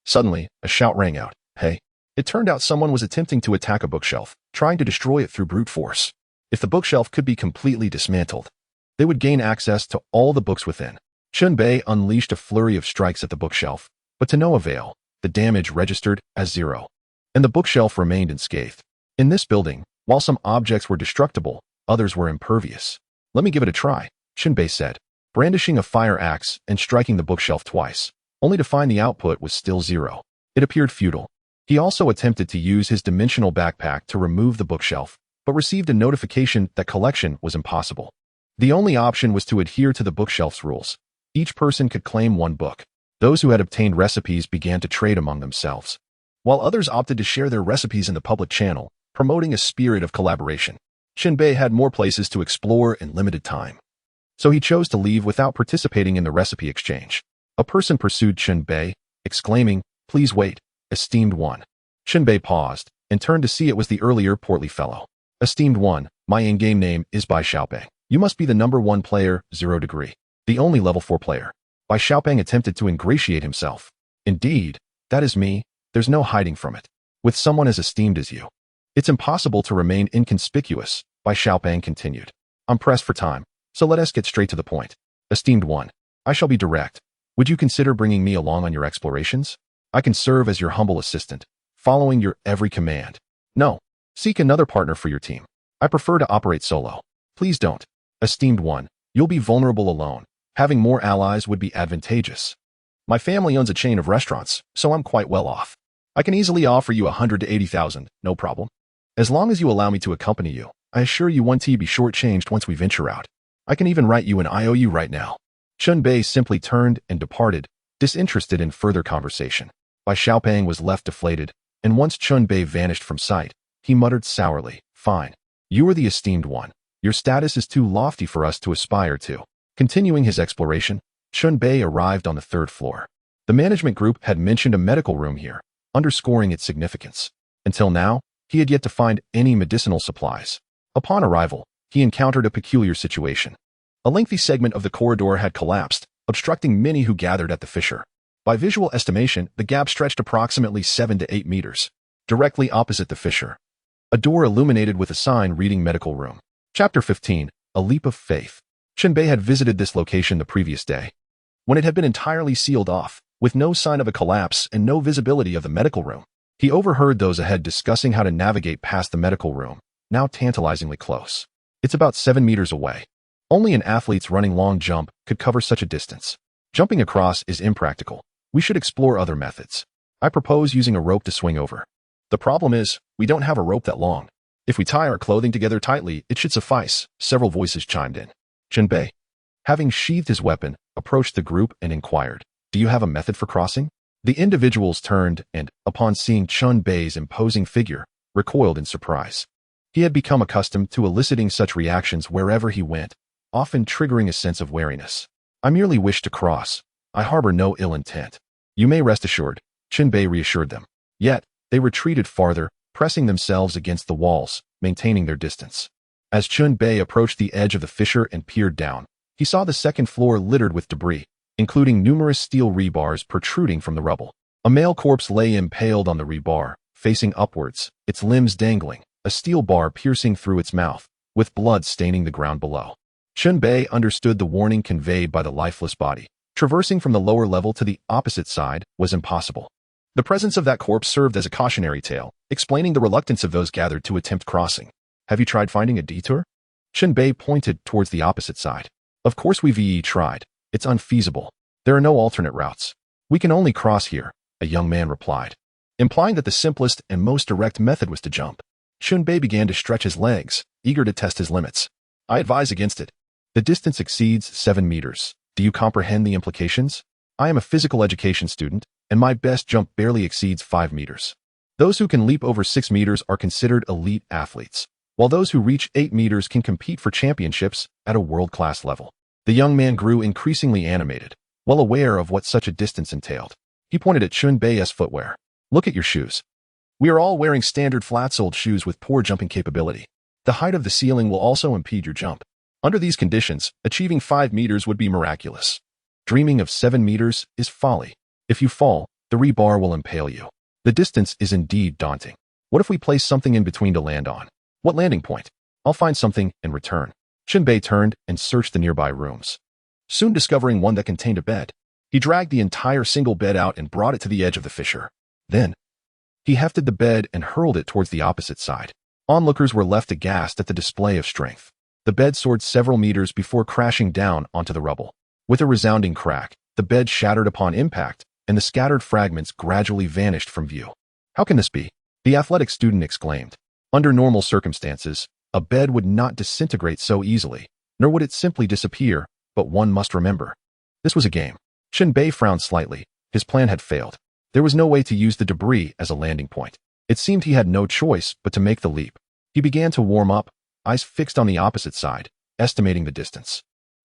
Suddenly, a shout rang out. Hey! It turned out someone was attempting to attack a bookshelf, trying to destroy it through brute force. If the bookshelf could be completely dismantled, they would gain access to all the books within. Chen Bei unleashed a flurry of strikes at the bookshelf, but to no avail. The damage registered as 0, and the bookshelf remained unscathed. In this building, while some objects were destructible, others were impervious. Let me give it a try, Chen Bei said, brandishing a fire axe and striking the bookshelf twice, only to find the output was still 0. It appeared futile. He also attempted to use his dimensional backpack to remove the bookshelf, but received a notification that collection was impossible. The only option was to adhere to the bookshelf's rules. Each person could claim 1 book. Those who had obtained recipes began to trade among themselves, while others opted to share their recipes in the public channel, promoting a spirit of collaboration. Chen Bei had more places to explore in limited time, so he chose to leave without participating in the recipe exchange. A person pursued Chen Bei, exclaiming, "Please wait, esteemed one." Chen Bei paused and turned to see it was the earlier portly fellow. "Esteemed one, my in-game name is Bai Xiaopeng. You must be the number 1 player, 0 degree. The only level 4 player." Bai Xiaopeng attempted to ingratiate himself. "Indeed, that is me. There's no hiding from it. With someone as esteemed as you, it's impossible to remain inconspicuous," Bai Xiaopeng continued. "I'm pressed for time, so let us get straight to the point. Esteemed one, I shall be direct. Would you consider bringing me along on your explorations? I can serve as your humble assistant, following your every command. No, seek another partner for your team. I prefer to operate solo. Please don't. Esteemed one, you'll be vulnerable alone. Having more allies would be advantageous. My family owns a chain of restaurants, so I'm quite well off. I can easily offer you 100 to 80,000, no problem. As long as you allow me to accompany you, I assure you 1T be shortchanged once we venture out. I can even write you an IOU right now." Chen Bei simply turned and departed, disinterested in further conversation. Bai Xiaopeng was left deflated, and once Chen Bei vanished from sight, he muttered sourly, "Fine. You are the esteemed one. Your status is too lofty for us to aspire to." Continuing his exploration, Chen Bei arrived on the 3rd floor. The management group had mentioned a medical room here, underscoring its significance. Until now, he had yet to find any medicinal supplies. Upon arrival, he encountered a peculiar situation. A lengthy segment of the corridor had collapsed, obstructing many who gathered at the fissure. By visual estimation, the gap stretched approximately 7 to 8 meters. Directly opposite the fissure, a door illuminated with a sign reading Medical Room. Chapter 15, A Leap of Faith. Chen Bei had visited this location the previous day, when it had been entirely sealed off, with no sign of a collapse and no visibility of the medical room. He overheard those ahead discussing how to navigate past the medical room, now tantalizingly close. It's about 7 meters away. Only an athlete's running long jump could cover such a distance. Jumping across is impractical. We should explore other methods. I propose using a rope to swing over. The problem is, we don't have a rope that long. If we tie our clothing together tightly, it should suffice, several voices chimed in. Chen Bei, having sheathed his weapon, approached the group and inquired, "Do you have a method for crossing?" The individuals turned and, upon seeing Chen Bei's imposing figure, recoiled in surprise. He had become accustomed to eliciting such reactions wherever he went, often triggering a sense of wariness. "I merely wish to cross. I harbor no ill intent. You may rest assured," Chen Bei reassured them. Yet, they retreated farther, pressing themselves against the walls, maintaining their distance. As Chen Bei approached the edge of the fissure and peered down, he saw the 2nd floor littered with debris, including numerous steel rebars protruding from the rubble. A male corpse lay impaled on the rebar, facing upwards, its limbs dangling, a steel bar piercing through its mouth, with blood staining the ground below. Chen Bei understood the warning conveyed by the lifeless body. Traversing from the lower level to the opposite side was impossible. The presence of that corpse served as a cautionary tale, explaining the reluctance of those gathered to attempt crossing. "Have you tried finding a detour?" Chen Bei pointed towards the opposite side. "Of course we've tried. It's unfeasible. There are no alternate routes. We can only cross here," a young man replied, implying that the simplest and most direct method was to jump. Chen Bei began to stretch his legs, eager to test his limits. "I advise against it. The distance exceeds 7 meters. Do you comprehend the implications? I am a physical education student, and my best jump barely exceeds 5 meters. Those who can leap over 6 meters are considered elite athletes, while those who reach 8 meters can compete for championships at a world-class level." The young man grew increasingly animated, well aware of what such a distance entailed. He pointed at Chen Bei's footwear. "Look at your shoes. We are all wearing standard flat-soled shoes with poor jumping capability. The height of the ceiling will also impede your jump. Under these conditions, achieving 5 meters would be miraculous. Dreaming of 7 meters is folly. If you fall, The rebar will impale you. The distance is indeed daunting. What if we place something in between to land on? What landing point? I'll find something and return. Chen Bei turned and searched the nearby rooms, soon discovering one that contained a bed. He dragged the entire single bed out and brought it to the edge of the fissure. Then, he hefted the bed and hurled it towards the opposite side. Onlookers were left aghast at the display of strength. The bed soared several meters before crashing down onto the rubble. With a resounding crack, the bed shattered upon impact, and the scattered fragments gradually vanished from view. How can this be? The athletic student exclaimed. Under normal circumstances, a bed would not disintegrate so easily, nor would it simply disappear, but one must remember. This was a game. Chen Bei frowned slightly. His plan had failed. There was no way to use the debris as a landing point. It seemed he had no choice but to make the leap. He began to warm up, eyes fixed on the opposite side, estimating the distance.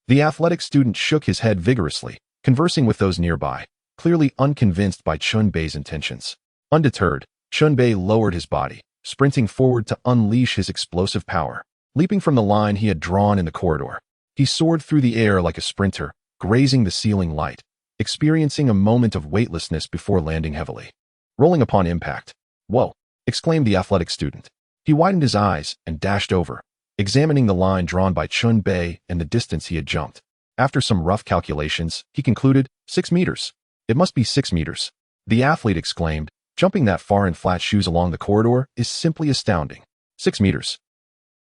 The athletic student shook his head vigorously, conversing with those nearby, clearly unconvinced by Chen Bei's intentions. Undeterred, Chen Bei lowered his body, sprinting forward to unleash his explosive power. Leaping from the line he had drawn in the corridor, he soared through the air like a sprinter, grazing the ceiling light, experiencing a moment of weightlessness before landing heavily. Rolling upon impact. "Whoa!" exclaimed the athletic student. He widened his eyes and dashed over, examining the line drawn by Chen Bei and the distance he had jumped. After some rough calculations, he concluded, 6 meters. It must be 6 meters. The athlete exclaimed, jumping that far in flat shoes along the corridor is simply astounding. 6 meters.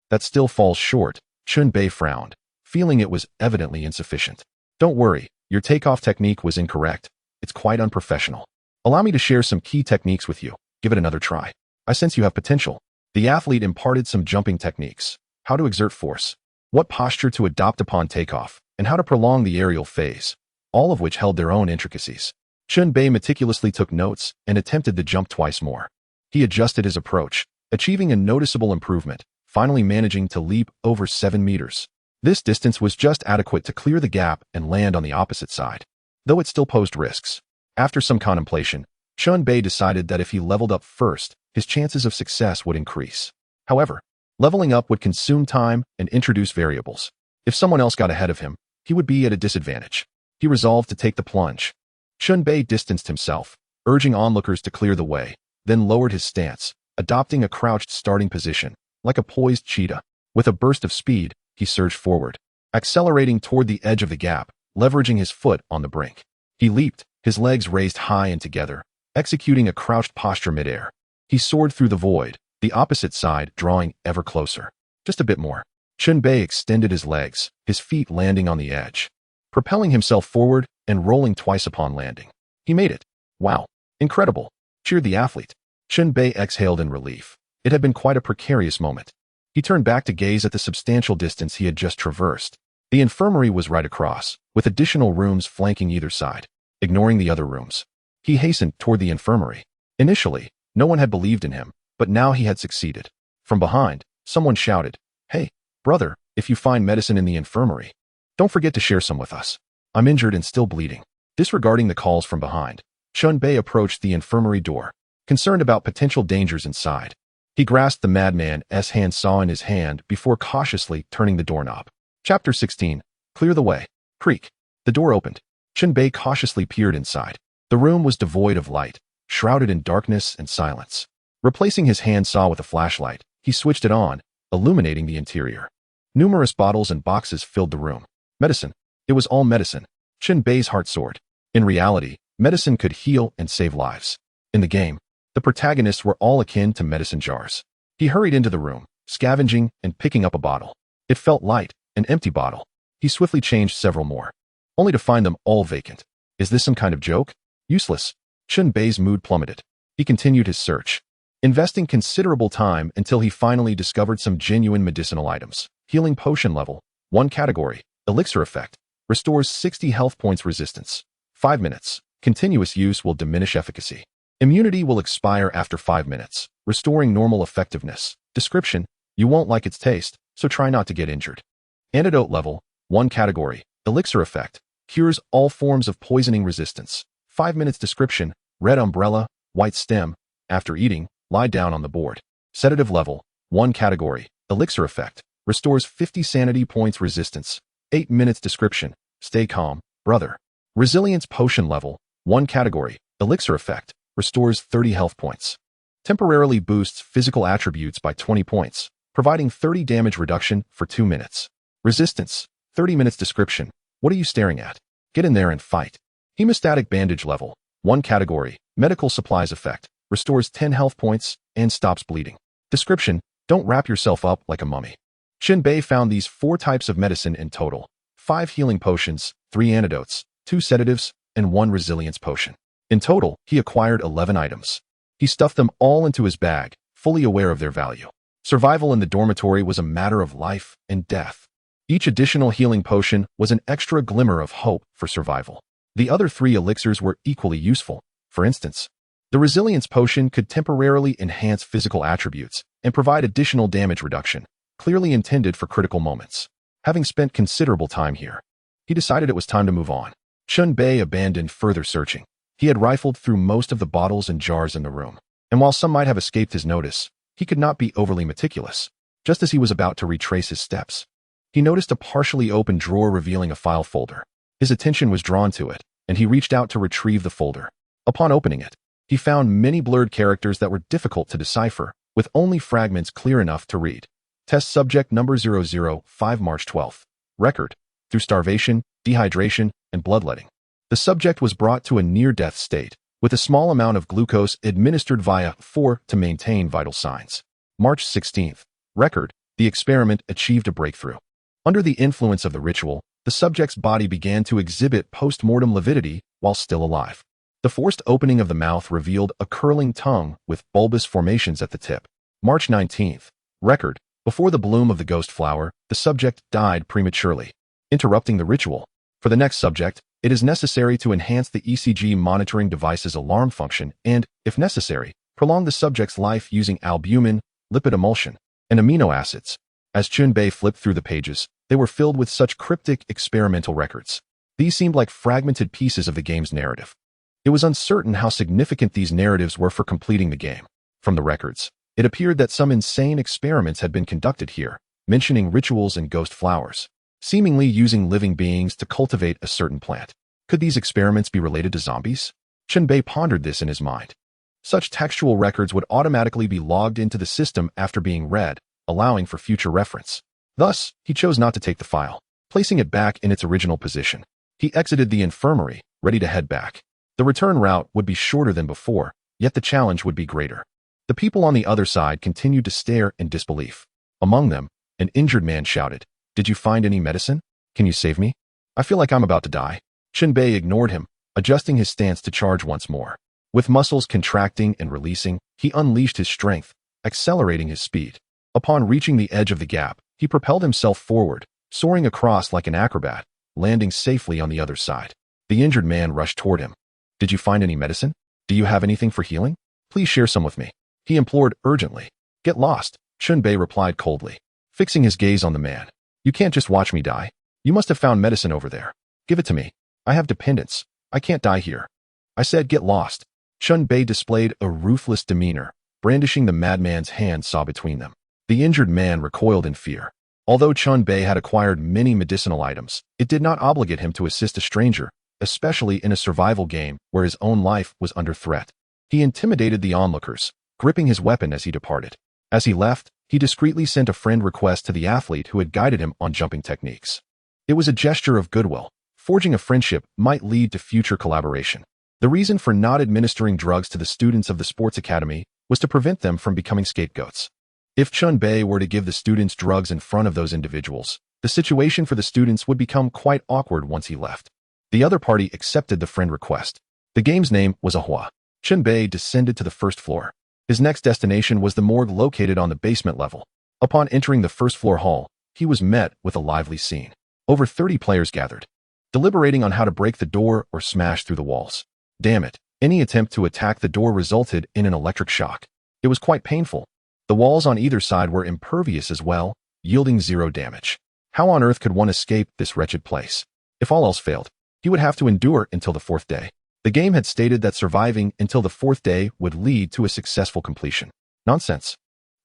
That still falls short. Chen Bei frowned, feeling it was evidently insufficient. Don't worry, your takeoff technique was incorrect. It's quite unprofessional. Allow me to share some key techniques with you. Give it another try. I sense you have potential. The athlete imparted some jumping techniques, how to exert force, what posture to adopt upon takeoff, and how to prolong the aerial phase, all of which held their own intricacies. Chen Bei meticulously took notes and attempted the jump twice more. He adjusted his approach, achieving a noticeable improvement, finally managing to leap over 7 meters. This distance was just adequate to clear the gap and land on the opposite side, though it still posed risks. After some contemplation, Chen Bei decided that if he leveled up first, his chances of success would increase. However, leveling up would consume time and introduce variables. If someone else got ahead of him, he would be at a disadvantage. He resolved to take the plunge. Chen Bei distanced himself, urging onlookers to clear the way, then lowered his stance, adopting a crouched starting position, like a poised cheetah. With a burst of speed, he surged forward, accelerating toward the edge of the gap, leveraging his foot on the brink. He leaped, his legs raised high and together, executing a crouched posture midair. He soared through the void, the opposite side drawing ever closer. Just a bit more. Chen Bei extended his legs, his feet landing on the edge, propelling himself forward and rolling twice upon landing. He made it. Wow. Incredible, cheered the athlete. Chen Bei exhaled in relief. It had been quite a precarious moment. He turned back to gaze at the substantial distance he had just traversed. The infirmary was right across, with additional rooms flanking either side. Ignoring the other rooms, he hastened toward the infirmary. Initially, no one had believed in him, but now he had succeeded. From behind, someone shouted, "Hey, brother, if you find medicine in the infirmary, don't forget to share some with us. I'm injured and still bleeding." Disregarding the calls from behind, Chen Bei approached the infirmary door, concerned about potential dangers inside. He grasped the madman's handsaw in his hand before cautiously turning the doorknob. Chapter 16. Clear the way. Creak. The door opened. Chen Bei cautiously peered inside. The room was devoid of light, shrouded in darkness and silence. Replacing his handsaw with a flashlight, he switched it on, illuminating the interior. Numerous bottles and boxes filled the room. Medicine. It was all medicine. Chen Bei's heart soared. In reality, medicine could heal and save lives. In the game, the protagonists were all akin to medicine jars. He hurried into the room, scavenging and picking up a bottle. It felt light, an empty bottle. He swiftly changed several more, only to find them all vacant. Is this some kind of joke? Useless. Chen Bei's mood plummeted. He continued his search, investing considerable time until he finally discovered some genuine medicinal items. Healing potion level, 1 category, elixir effect, restores 60 health points resistance. 5 minutes. Continuous use will diminish efficacy. Immunity will expire after 5 minutes, restoring normal effectiveness. Description: you won't like its taste, so try not to get injured. Antidote level, 1 category, elixir effect, cures all forms of poisoning resistance. 5 minutes. Description: red umbrella, white stem. After eating, lie down on the board. Sedative level, 1 category, elixir effect, restores 50 sanity points resistance. 8 minutes. Description: stay calm, brother. Resilience potion level, 1 category, Elixir effect, restores 30 health points. Temporarily boosts physical attributes by 20 points, providing 30 damage reduction for 2 minutes. Resistance, 30 minutes. Description, what are you staring at? Get in there and fight. Hemostatic bandage level, 1 category, medical supplies effect, restores 10 health points and stops bleeding. Description, don't wrap yourself up like a mummy. Chen Bei found these 4 types of medicine in total: 5 healing potions, 3 antidotes, 2 sedatives, and 1 resilience potion. In total, he acquired 11 items. He stuffed them all into his bag, fully aware of their value. Survival in the dormitory was a matter of life and death. Each additional healing potion was an extra glimmer of hope for survival. The other 3 elixirs were equally useful. For instance, the resilience potion could temporarily enhance physical attributes and provide additional damage reduction, clearly intended for critical moments. Having spent considerable time here, he decided it was time to move on. Chen Bei abandoned further searching. He had rifled through most of the bottles and jars in the room, and while some might have escaped his notice, he could not be overly meticulous. Just as he was about to retrace his steps, he noticed a partially open drawer revealing a file folder. His attention was drawn to it, and he reached out to retrieve the folder. Upon opening it, he found many blurred characters that were difficult to decipher, with only fragments clear enough to read. Test subject number 005 March 12th. Record, through starvation, dehydration, and bloodletting. The subject was brought to a near-death state, with a small amount of glucose administered via 4 to maintain vital signs. March 16th. Record, the experiment achieved a breakthrough. Under the influence of the ritual, the subject's body began to exhibit post-mortem lividity while still alive. The forced opening of the mouth revealed a curling tongue with bulbous formations at the tip. March 19th. Record, before the bloom of the ghost flower, the subject died prematurely, interrupting the ritual. For the next subject, it is necessary to enhance the ECG monitoring device's alarm function and, if necessary, prolong the subject's life using albumin, lipid emulsion, and amino acids. As Chen Bei flipped through the pages, they were filled with such cryptic experimental records. These seemed like fragmented pieces of the game's narrative. It was uncertain how significant these narratives were for completing the game. From the records, it appeared that some insane experiments had been conducted here, mentioning rituals and ghost flowers, seemingly using living beings to cultivate a certain plant. Could these experiments be related to zombies? Chen Bei pondered this in his mind. Such textual records would automatically be logged into the system after being read, allowing for future reference. Thus, he chose not to take the file, placing it back in its original position. He exited the infirmary, ready to head back. The return route would be shorter than before, yet the challenge would be greater. The people on the other side continued to stare in disbelief. Among them, an injured man shouted, "Did you find any medicine? Can you save me? I feel like I'm about to die." Chen Bei ignored him, adjusting his stance to charge once more. With muscles contracting and releasing, he unleashed his strength, accelerating his speed. Upon reaching the edge of the gap, he propelled himself forward, soaring across like an acrobat, landing safely on the other side. The injured man rushed toward him. "Did you find any medicine? Do you have anything for healing? Please share some with me," he implored urgently. "Get lost," Chen Bei replied coldly, fixing his gaze on the man. "You can't just watch me die. You must have found medicine over there. Give it to me. I have dependents. I can't die here." "I said get lost." Chen Bei displayed a ruthless demeanor, brandishing the madman's hand saw between them. The injured man recoiled in fear. Although Chen Bei had acquired many medicinal items, it did not obligate him to assist a stranger, especially in a survival game where his own life was under threat. He intimidated the onlookers, gripping his weapon as he departed. As he left, he discreetly sent a friend request to the athlete who had guided him on jumping techniques. It was a gesture of goodwill. Forging a friendship might lead to future collaboration. The reason for not administering drugs to the students of the sports academy was to prevent them from becoming scapegoats. If Chen Bei were to give the students drugs in front of those individuals, the situation for the students would become quite awkward once he left. The other party accepted the friend request. The game's name was Ahua. Chen Bei descended to the first floor. His next destination was the morgue located on the basement level. Upon entering the first floor hall, he was met with a lively scene. Over 30 players gathered, deliberating on how to break the door or smash through the walls. Damn it, any attempt to attack the door resulted in an electric shock. It was quite painful. The walls on either side were impervious as well, yielding 0 damage. How on earth could one escape this wretched place? If all else failed, he would have to endure until the 4th day. The game had stated that surviving until the 4th day would lead to a successful completion. Nonsense.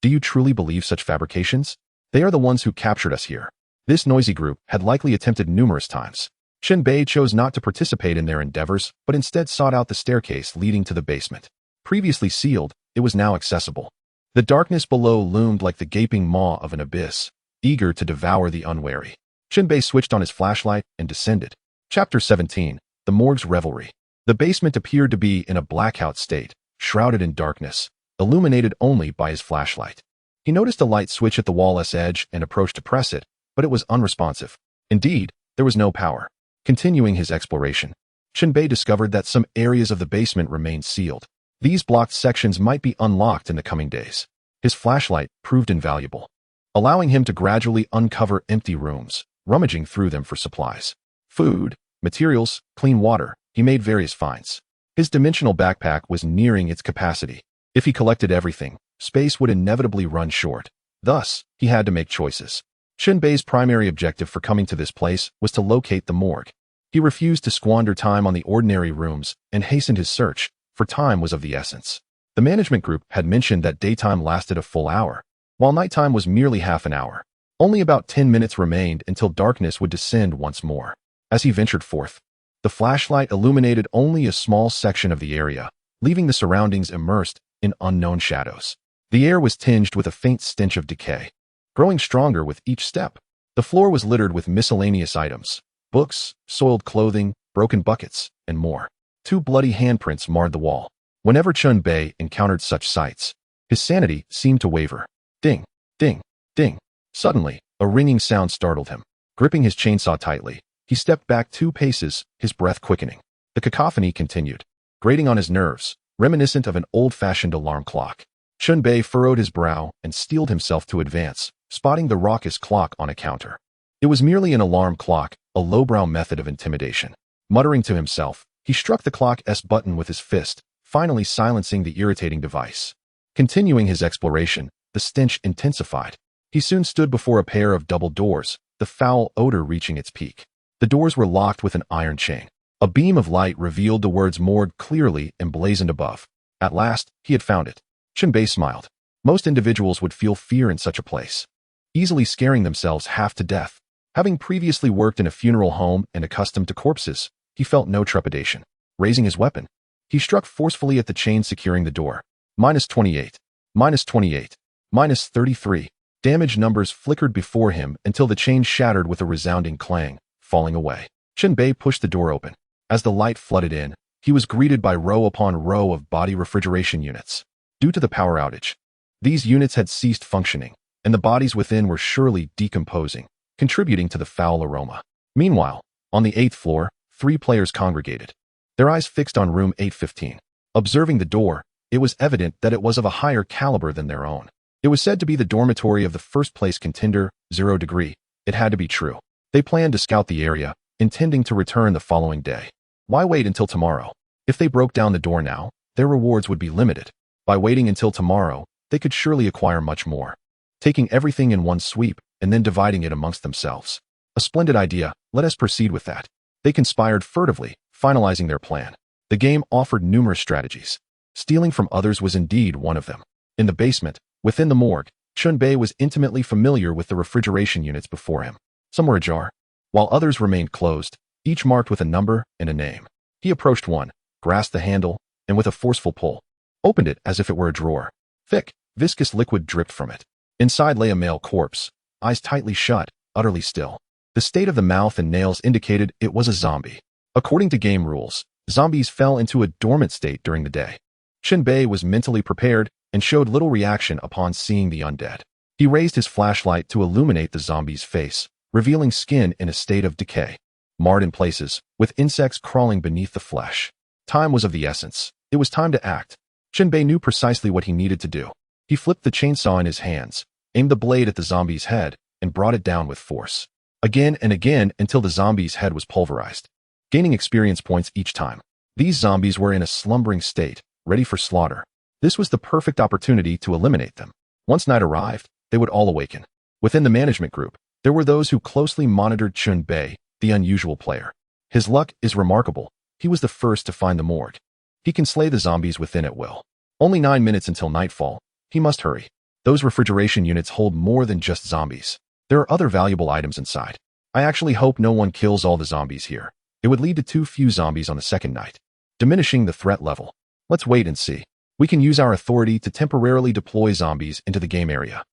Do you truly believe such fabrications? They are the ones who captured us here. This noisy group had likely attempted numerous times. Chen Bei chose not to participate in their endeavors, but instead sought out the staircase leading to the basement. Previously sealed, it was now accessible. The darkness below loomed like the gaping maw of an abyss, eager to devour the unwary. Chen Bei switched on his flashlight and descended. Chapter 17. The Morgue's Revelry. The basement appeared to be in a blackout state, shrouded in darkness, illuminated only by his flashlight. He noticed a light switch at the wall's edge and approached to press it, but it was unresponsive. Indeed, there was no power. Continuing his exploration, Chen Bei discovered that some areas of the basement remained sealed. These blocked sections might be unlocked in the coming days. His flashlight proved invaluable, allowing him to gradually uncover empty rooms, rummaging through them for supplies. Food, materials, clean water. He made various finds. His dimensional backpack was nearing its capacity. If he collected everything, space would inevitably run short. Thus, he had to make choices. Chen Bei's primary objective for coming to this place was to locate the morgue. He refused to squander time on the ordinary rooms and hastened his search, for time was of the essence. The management group had mentioned that daytime lasted a full hour, while nighttime was merely half an hour. Only about 10 minutes remained until darkness would descend once more. As he ventured forth, the flashlight illuminated only a small section of the area, leaving the surroundings immersed in unknown shadows. The air was tinged with a faint stench of decay, growing stronger with each step. The floor was littered with miscellaneous items, books, soiled clothing, broken buckets, and more. 2 bloody handprints marred the wall. Whenever Chen Bei encountered such sights, his sanity seemed to waver. Ding, ding, ding. Suddenly, a ringing sound startled him. Gripping his chainsaw tightly, he stepped back 2 paces, his breath quickening. The cacophony continued, grating on his nerves, reminiscent of an old-fashioned alarm clock. Chen Bei furrowed his brow and steeled himself to advance, spotting the raucous clock on a counter. It was merely an alarm clock, a lowbrow method of intimidation. Muttering to himself, he struck the clock's button with his fist, finally silencing the irritating device. Continuing his exploration, the stench intensified. He soon stood before a pair of double doors, the foul odor reaching its peak. The doors were locked with an iron chain. A beam of light revealed the words morgue clearly emblazoned above. At last, he had found it. Chen Bei smiled. Most individuals would feel fear in such a place, easily scaring themselves half to death. Having previously worked in a funeral home and accustomed to corpses, he felt no trepidation. Raising his weapon, he struck forcefully at the chain securing the door. -28, -28, -33. Damage numbers flickered before him until the chain shattered with a resounding clang, falling away. Chen Bei pushed the door open. As the light flooded in, he was greeted by row upon row of body refrigeration units. Due to the power outage, these units had ceased functioning, and the bodies within were surely decomposing, contributing to the foul aroma. Meanwhile, on the 8th floor, 3 players congregated, their eyes fixed on room 815. Observing the door, it was evident that it was of a higher caliber than their own. It was said to be the dormitory of the first-place contender, 0 degree. It had to be true. They planned to scout the area, intending to return the following day. Why wait until tomorrow? If they broke down the door now, their rewards would be limited. By waiting until tomorrow, they could surely acquire much more. Taking everything in one sweep and then dividing it amongst themselves. A splendid idea, let us proceed with that. They conspired furtively, finalizing their plan. The game offered numerous strategies. Stealing from others was indeed one of them. In the basement, within the morgue, Chen Bei was intimately familiar with the refrigeration units before him. Some were ajar, while others remained closed, each marked with a number and a name. He approached one, grasped the handle, and with a forceful pull, opened it as if it were a drawer. Thick, viscous liquid dripped from it. Inside lay a male corpse, eyes tightly shut, utterly still. The state of the mouth and nails indicated it was a zombie. According to game rules, zombies fell into a dormant state during the day. Chen Bei was mentally prepared and showed little reaction upon seeing the undead. He raised his flashlight to illuminate the zombie's face, revealing skin in a state of decay, marred in places, with insects crawling beneath the flesh. Time was of the essence. It was time to act. Chen Bei knew precisely what he needed to do. He flipped the chainsaw in his hands, aimed the blade at the zombie's head, and brought it down with force. Again and again until the zombie's head was pulverized, gaining experience points each time. These zombies were in a slumbering state, ready for slaughter. This was the perfect opportunity to eliminate them. Once night arrived, they would all awaken. Within the management group, there were those who closely monitored Chen Bei, the unusual player. His luck is remarkable. He was the first to find the morgue. He can slay the zombies within at will. Only 9 minutes until nightfall. He must hurry. Those refrigeration units hold more than just zombies. There are other valuable items inside. I actually hope no one kills all the zombies here. It would lead to too few zombies on the second night, diminishing the threat level. Let's wait and see. We can use our authority to temporarily deploy zombies into the game area.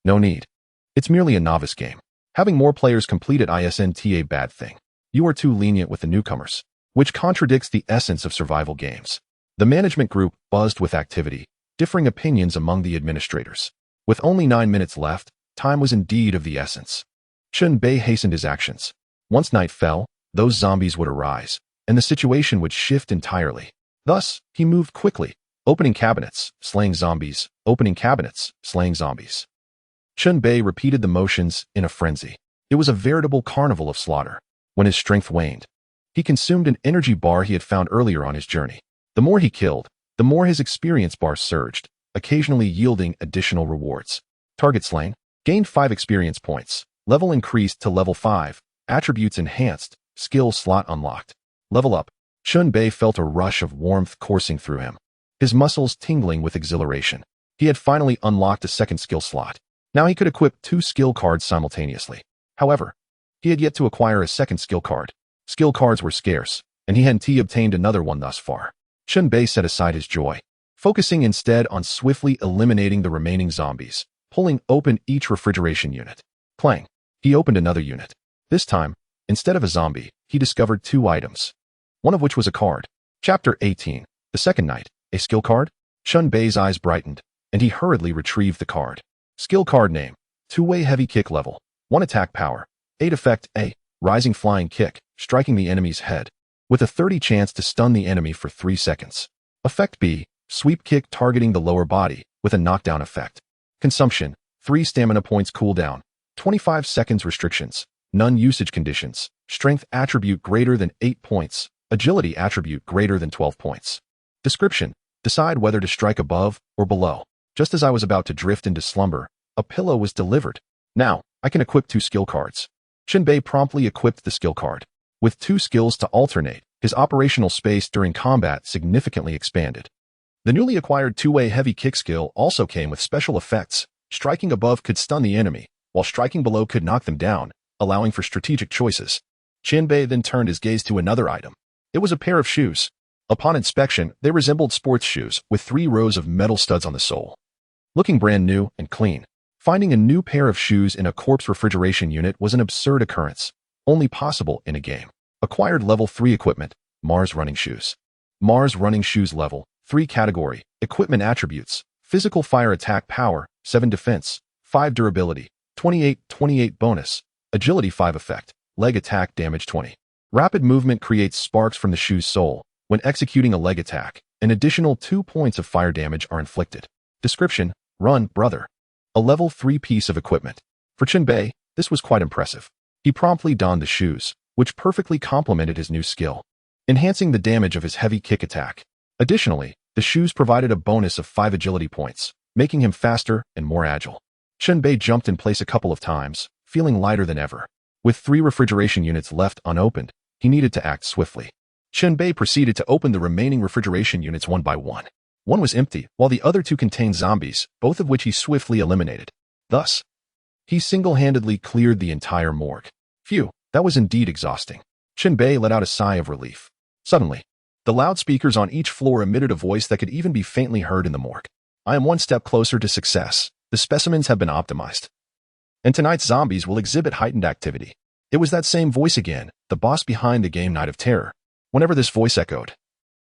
No need. It's merely a novice game. Having more players complete it isn't a bad thing. You are too lenient with the newcomers, which contradicts the essence of survival games. The management group buzzed with activity, differing opinions among the administrators. With only 9 minutes left, time was indeed of the essence. Chen Bei hastened his actions. Once night fell, those zombies would arise, and the situation would shift entirely. Thus, he moved quickly, opening cabinets, slaying zombies, opening cabinets, slaying zombies. Chen Bei repeated the motions in a frenzy. It was a veritable carnival of slaughter. When his strength waned, he consumed an energy bar he had found earlier on his journey. The more he killed, the more his experience bar surged, occasionally yielding additional rewards. Target slain, gained 5 experience points. Level increased to level 5, attributes enhanced, skill slot unlocked. Level up. Chen Bei felt a rush of warmth coursing through him, his muscles tingling with exhilaration. He had finally unlocked a second skill slot. Now he could equip 2 skill cards simultaneously. However, he had yet to acquire a second skill card. Skill cards were scarce, and he hadn't obtained another one thus far. Chen Bei set aside his joy, focusing instead on swiftly eliminating the remaining zombies, pulling open each refrigeration unit. Clang. He opened another unit. This time, instead of a zombie, he discovered 2 items, one of which was a card. Chapter 18. The second night. A skill card? Chen Bei's eyes brightened, and he hurriedly retrieved the card. Skill card name. 2-way heavy kick level. 1 attack power. 8 effect A. Rising flying kick, striking the enemy's head, with a 30 chance to stun the enemy for 3 seconds. Effect B. Sweep kick targeting the lower body, with a knockdown effect. Consumption. 3 stamina points cooldown. 25 seconds restrictions. None usage conditions. Strength attribute greater than 8 points. Agility attribute greater than 12 points. Description. Decide whether to strike above or below. Just as I was about to drift into slumber, a pillow was delivered. Now, I can equip 2 skill cards. Chen Bei promptly equipped the skill card. With 2 skills to alternate, his operational space during combat significantly expanded. The newly acquired 2-way heavy kick skill also came with special effects. Striking above could stun the enemy, while striking below could knock them down, allowing for strategic choices. Chen Bei then turned his gaze to another item. It was a pair of shoes. Upon inspection, they resembled sports shoes with 3 rows of metal studs on the sole. Looking brand new and clean, finding a new pair of shoes in a corpse refrigeration unit was an absurd occurrence, only possible in a game. Acquired level 3 equipment, Mars running shoes. Mars running shoes level 3 category, equipment attributes, physical fire attack power, 7 defense, 5 durability, 28 bonus, agility 5 effect, leg attack damage 20. Rapid movement creates sparks from the shoe's sole. When executing a leg attack, an additional 2 points of fire damage are inflicted. Description, run, brother. A level 3 piece of equipment. For Chen Bei, this was quite impressive. He promptly donned the shoes, which perfectly complemented his new skill, enhancing the damage of his heavy kick attack. Additionally, the shoes provided a bonus of 5 agility points, making him faster and more agile. Chen Bei jumped in place a couple of times, feeling lighter than ever. With 3 refrigeration units left unopened, he needed to act swiftly. Chen Bei proceeded to open the remaining refrigeration units one by one. One was empty, while the other 2 contained zombies, both of which he swiftly eliminated. Thus, he single-handedly cleared the entire morgue. Phew, that was indeed exhausting. Chen Bei let out a sigh of relief. Suddenly, the loudspeakers on each floor emitted a voice that could even be faintly heard in the morgue. I am 1 step closer to success. The specimens have been optimized, and tonight's zombies will exhibit heightened activity. It was that same voice again, the boss behind the game Night of Terror. Whenever this voice echoed,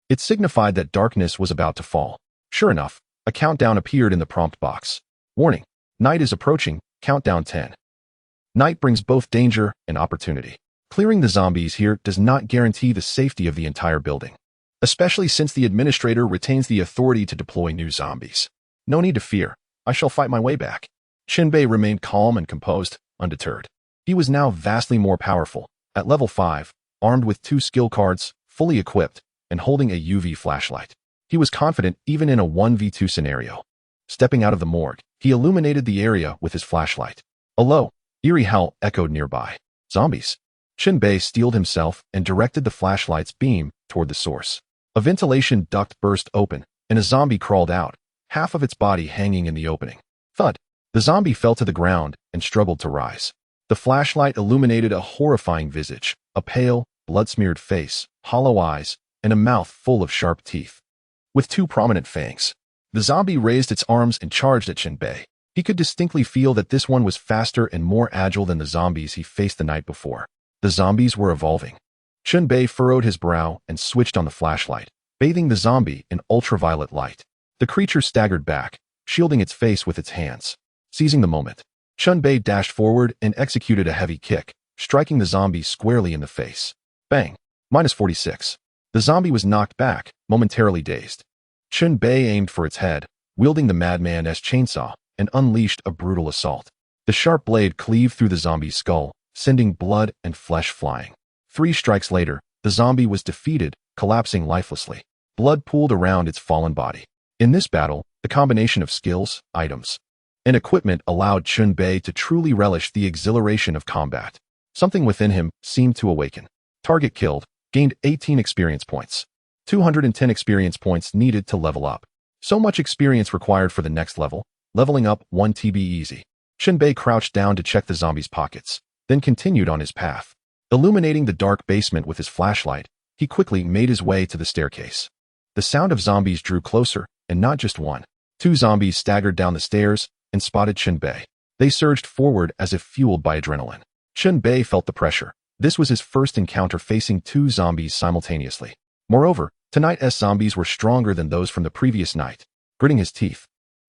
it signified that darkness was about to fall. Sure enough, a countdown appeared in the prompt box. Warning, night is approaching, countdown 10. Night brings both danger and opportunity. Clearing the zombies here does not guarantee the safety of the entire building, especially since the administrator retains the authority to deploy new zombies. No need to fear, I shall fight my way back. Chen Bei remained calm and composed, undeterred. He was now vastly more powerful, at level 5, armed with 2 skill cards, fully equipped, and holding a UV flashlight. He was confident even in a 1v2 scenario. Stepping out of the morgue, he illuminated the area with his flashlight. A low, eerie howl echoed nearby. Zombies. Chen Bei steeled himself and directed the flashlight's beam toward the source. A ventilation duct burst open, and a zombie crawled out, half of its body hanging in the opening. Thud. The zombie fell to the ground and struggled to rise. The flashlight illuminated a horrifying visage, a pale, blood-smeared face, hollow eyes, and a mouth full of sharp teeth. With two prominent fangs, the zombie raised its arms and charged at Chen Bei. He could distinctly feel that this one was faster and more agile than the zombies he faced the night before. The zombies were evolving. Chen Bei furrowed his brow and switched on the flashlight, bathing the zombie in ultraviolet light. The creature staggered back, shielding its face with its hands. Seizing the moment, Chen Bei dashed forward and executed a heavy kick, striking the zombie squarely in the face. Bang! -46. The zombie was knocked back, momentarily dazed. Chen Bei aimed for its head, wielding the madman's chainsaw, and unleashed a brutal assault. The sharp blade cleaved through the zombie's skull, sending blood and flesh flying. 3 strikes later, the zombie was defeated, collapsing lifelessly. Blood pooled around its fallen body. In this battle, the combination of skills, items, and equipment allowed Chen Bei to truly relish the exhilaration of combat. Something within him seemed to awaken. Target killed, gained 18 experience points. 210 experience points needed to level up. So much experience required for the next level, leveling up 1 TB easy. Chen Bei crouched down to check the zombie's pockets, then continued on his path. Illuminating the dark basement with his flashlight, he quickly made his way to the staircase. The sound of zombies drew closer, and not just one. 2 zombies staggered down the stairs and spotted Chen Bei. They surged forward as if fueled by adrenaline. Chen Bei felt the pressure. This was his first encounter facing 2 zombies simultaneously. Moreover, tonight's zombies were stronger than those from the previous night. Gritting his teeth,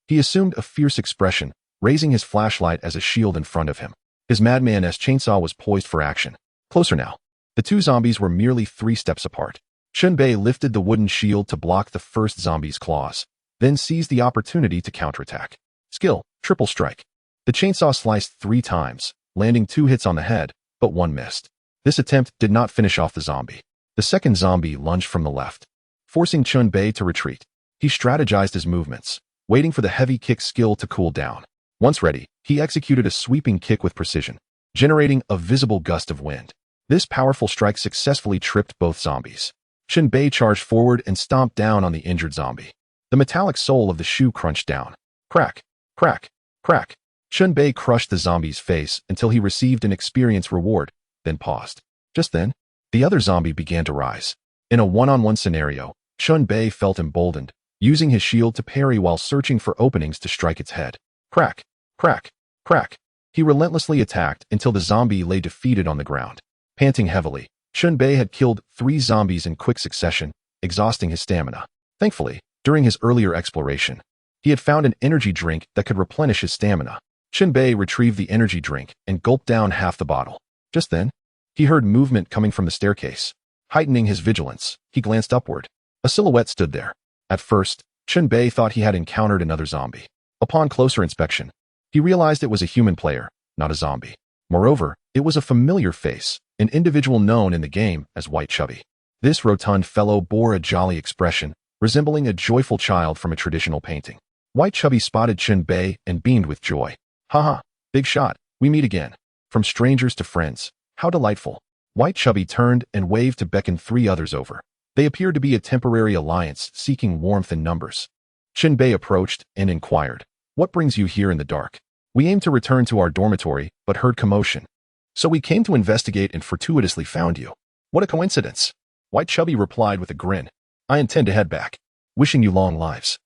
he assumed a fierce expression, raising his flashlight as a shield in front of him. His madman's chainsaw was poised for action. Closer now. The 2 zombies were merely 3 steps apart. Chen Bei lifted the wooden shield to block the first zombie's claws, then seized the opportunity to counterattack. Skill, triple strike. The chainsaw sliced 3 times, landing 2 hits on the head, but 1 missed. This attempt did not finish off the zombie. The second zombie lunged from the left, forcing Chen Bei to retreat. He strategized his movements, waiting for the heavy kick skill to cool down. Once ready, he executed a sweeping kick with precision, generating a visible gust of wind. This powerful strike successfully tripped both zombies. Chen Bei charged forward and stomped down on the injured zombie. The metallic sole of the shoe crunched down. Crack, crack, crack. Chen Bei crushed the zombie's face until he received an experience reward, then paused. Just then, the other zombie began to rise. In a one-on-one scenario, Chen Bei felt emboldened, using his shield to parry while searching for openings to strike its head. Crack, crack, crack. He relentlessly attacked until the zombie lay defeated on the ground. Panting heavily, Chen Bei had killed 3 zombies in quick succession, exhausting his stamina. Thankfully, during his earlier exploration, he had found an energy drink that could replenish his stamina. Chen Bei retrieved the energy drink and gulped down half the bottle. Just then, he heard movement coming from the staircase. Heightening his vigilance, he glanced upward. A silhouette stood there. At first, Chen Bei thought he had encountered another zombie. Upon closer inspection, he realized it was a human player, not a zombie. Moreover, it was a familiar face, an individual known in the game as White Chubby. This rotund fellow bore a jolly expression, resembling a joyful child from a traditional painting. White Chubby spotted Chen Bei and beamed with joy. Haha, big shot, we meet again. From strangers to friends, how delightful. White Chubby turned and waved to beckon 3 others over. They appeared to be a temporary alliance seeking warmth in numbers. Chen Bei approached and inquired, "What brings you here in the dark?" "We aimed to return to our dormitory, but heard commotion. So we came to investigate and fortuitously found you." "What a coincidence." White Chubby replied with a grin. "I intend to head back, wishing you long lives.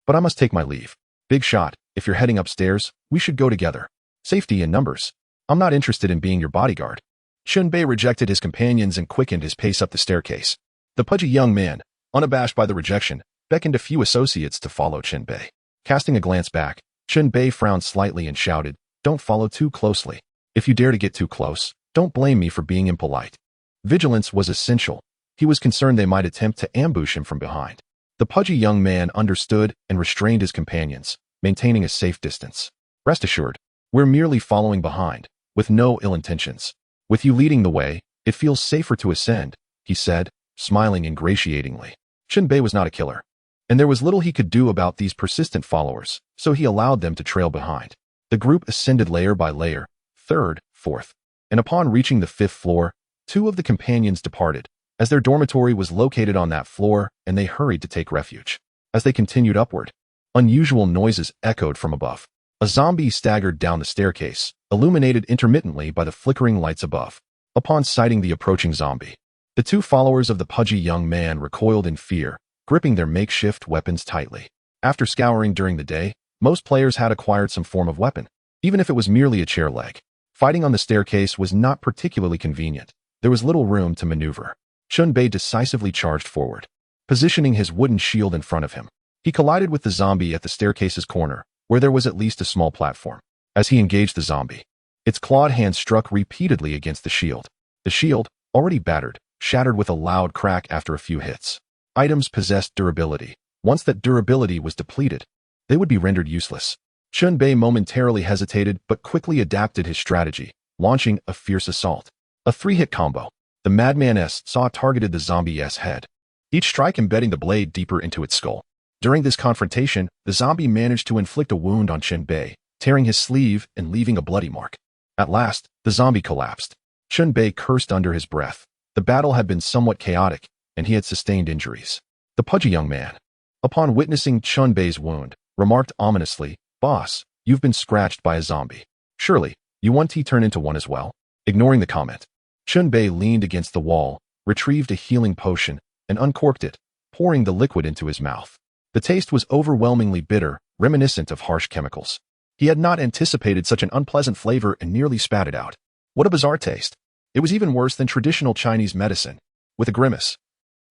But I must take my leave. Big shot, if you're heading upstairs, we should go together. Safety in numbers. I'm not interested in being your bodyguard." Chen Bei rejected his companions and quickened his pace up the staircase. The pudgy young man, unabashed by the rejection, beckoned a few associates to follow Chen Bei. Casting a glance back, Chen Bei frowned slightly and shouted, "Don't follow too closely. If you dare to get too close, don't blame me for being impolite." Vigilance was essential. He was concerned they might attempt to ambush him from behind. The pudgy young man understood and restrained his companions, maintaining a safe distance. "Rest assured, we're merely following behind, with no ill intentions. With you leading the way, it feels safer to ascend," he said, smiling ingratiatingly. Chen Bei was not a killer, and there was little he could do about these persistent followers, so he allowed them to trail behind. The group ascended layer by layer, 3rd, 4th, and upon reaching the 5th floor, 2 of the companions departed, as their dormitory was located on that floor, and they hurried to take refuge. As they continued upward, unusual noises echoed from above. A zombie staggered down the staircase, illuminated intermittently by the flickering lights above. Upon sighting the approaching zombie, the two followers of the pudgy young man recoiled in fear, gripping their makeshift weapons tightly. After scouring during the day, most players had acquired some form of weapon, even if it was merely a chair leg. Fighting on the staircase was not particularly convenient. There was little room to maneuver. Chen Bei decisively charged forward, positioning his wooden shield in front of him. He collided with the zombie at the staircase's corner, where there was at least a small platform. As he engaged the zombie, its clawed hand struck repeatedly against the shield. The shield, already battered, shattered with a loud crack after a few hits. Items possessed durability. Once that durability was depleted, they would be rendered useless. Chen Bei momentarily hesitated but quickly adapted his strategy, launching a fierce assault. A three-hit combo. The madman's saw targeted the zombie's head, each strike embedding the blade deeper into its skull. During this confrontation, the zombie managed to inflict a wound on Chen Bei, tearing his sleeve and leaving a bloody mark. At last, the zombie collapsed. Chen Bei cursed under his breath. The battle had been somewhat chaotic, and he had sustained injuries. The pudgy young man, upon witnessing Chen Bei's wound, remarked ominously, "Boss, you've been scratched by a zombie. Surely, you want to turn into one as well?" Ignoring the comment, Chen Bei leaned against the wall, retrieved a healing potion, and uncorked it, pouring the liquid into his mouth. The taste was overwhelmingly bitter, reminiscent of harsh chemicals. He had not anticipated such an unpleasant flavor and nearly spat it out. What a bizarre taste. It was even worse than traditional Chinese medicine. With a grimace,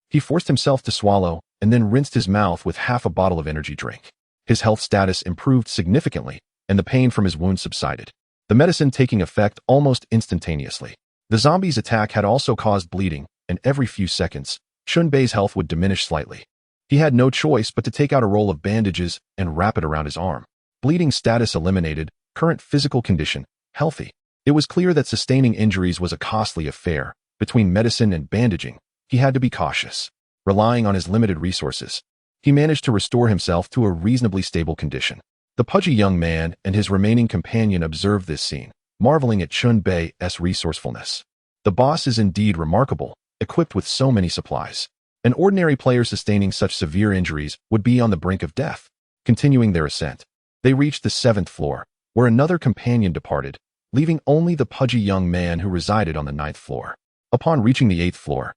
he forced himself to swallow and then rinsed his mouth with half a bottle of energy drink. His health status improved significantly, and the pain from his wound subsided, the medicine taking effect almost instantaneously. The zombie's attack had also caused bleeding, and every few seconds, Chen Bei's health would diminish slightly. He had no choice but to take out a roll of bandages and wrap it around his arm. Bleeding status eliminated, current physical condition, healthy. It was clear that sustaining injuries was a costly affair. Between medicine and bandaging, he had to be cautious. Relying on his limited resources, he managed to restore himself to a reasonably stable condition. The pudgy young man and his remaining companion observed this scene, marveling at Chen Bei's resourcefulness. The boss is indeed remarkable, equipped with so many supplies. An ordinary player sustaining such severe injuries would be on the brink of death. Continuing their ascent, they reached the 7th floor, where another companion departed, leaving only the pudgy young man who resided on the 9th floor. Upon reaching the 8th floor,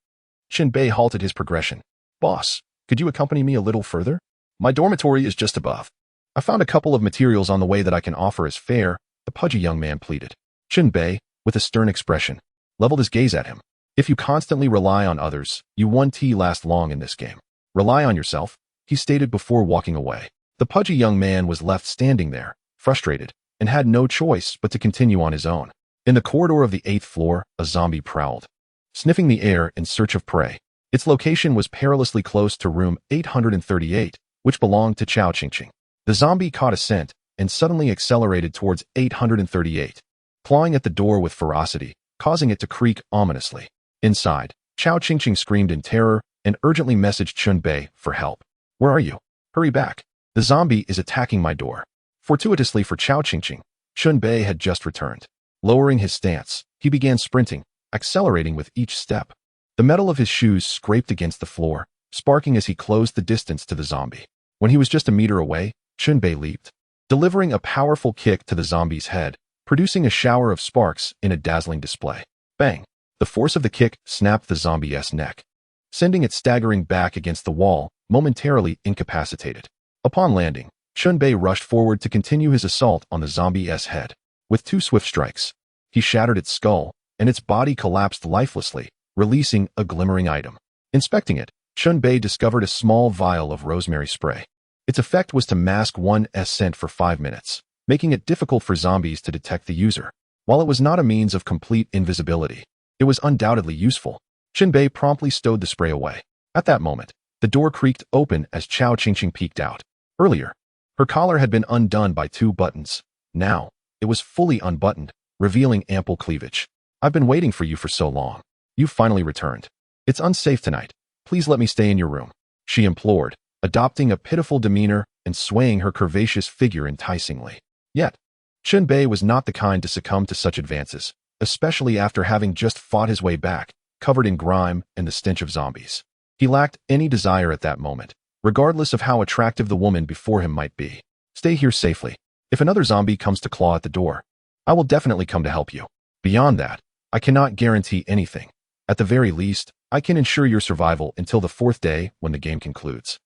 Chen Bei halted his progression. "Boss, could you accompany me a little further? My dormitory is just above. I found a couple of materials on the way that I can offer as fare," the pudgy young man pleaded. Chen Bei, with a stern expression, leveled his gaze at him. "If you constantly rely on others, you won't last long in this game. Rely on yourself," he stated before walking away. The pudgy young man was left standing there, frustrated, and had no choice but to continue on his own. In the corridor of the 8th floor, a zombie prowled, sniffing the air in search of prey. Its location was perilously close to room 838, which belonged to Chao Qingqing. The zombie caught a scent and suddenly accelerated towards 838, clawing at the door with ferocity, causing it to creak ominously. Inside, Chao Qingqing screamed in terror and urgently messaged Chen Bei for help. "Where are you? Hurry back. The zombie is attacking my door." Fortuitously for Chao Qingqing, Chen Bei had just returned. Lowering his stance, he began sprinting, accelerating with each step. The metal of his shoes scraped against the floor, sparking as he closed the distance to the zombie. When he was just a meter away, Chen Bei leaped, delivering a powerful kick to the zombie's head, producing a shower of sparks in a dazzling display. Bang! The force of the kick snapped the zombie's neck, sending it staggering back against the wall, momentarily incapacitated. Upon landing, Chen Bei rushed forward to continue his assault on the zombie's head. With 2 swift strikes, he shattered its skull, and its body collapsed lifelessly, releasing a glimmering item. Inspecting it, Chen Bei discovered a small vial of rosemary spray. Its effect was to mask one's scent for 5 minutes, making it difficult for zombies to detect the user. While it was not a means of complete invisibility, it was undoubtedly useful. Chen Bei promptly stowed the spray away. At that moment, the door creaked open as Chao Qingqing peeked out. Earlier, her collar had been undone by 2 buttons. Now, it was fully unbuttoned, revealing ample cleavage. "I've been waiting for you for so long. You've finally returned. It's unsafe tonight. Please let me stay in your room," she implored, adopting a pitiful demeanor and swaying her curvaceous figure enticingly. Yet, Chen Bei was not the kind to succumb to such advances, especially after having just fought his way back, covered in grime and the stench of zombies. He lacked any desire at that moment, regardless of how attractive the woman before him might be. "Stay here safely. If another zombie comes to claw at the door, I will definitely come to help you. Beyond that, I cannot guarantee anything. At the very least, I can ensure your survival until the 4th day when the game concludes.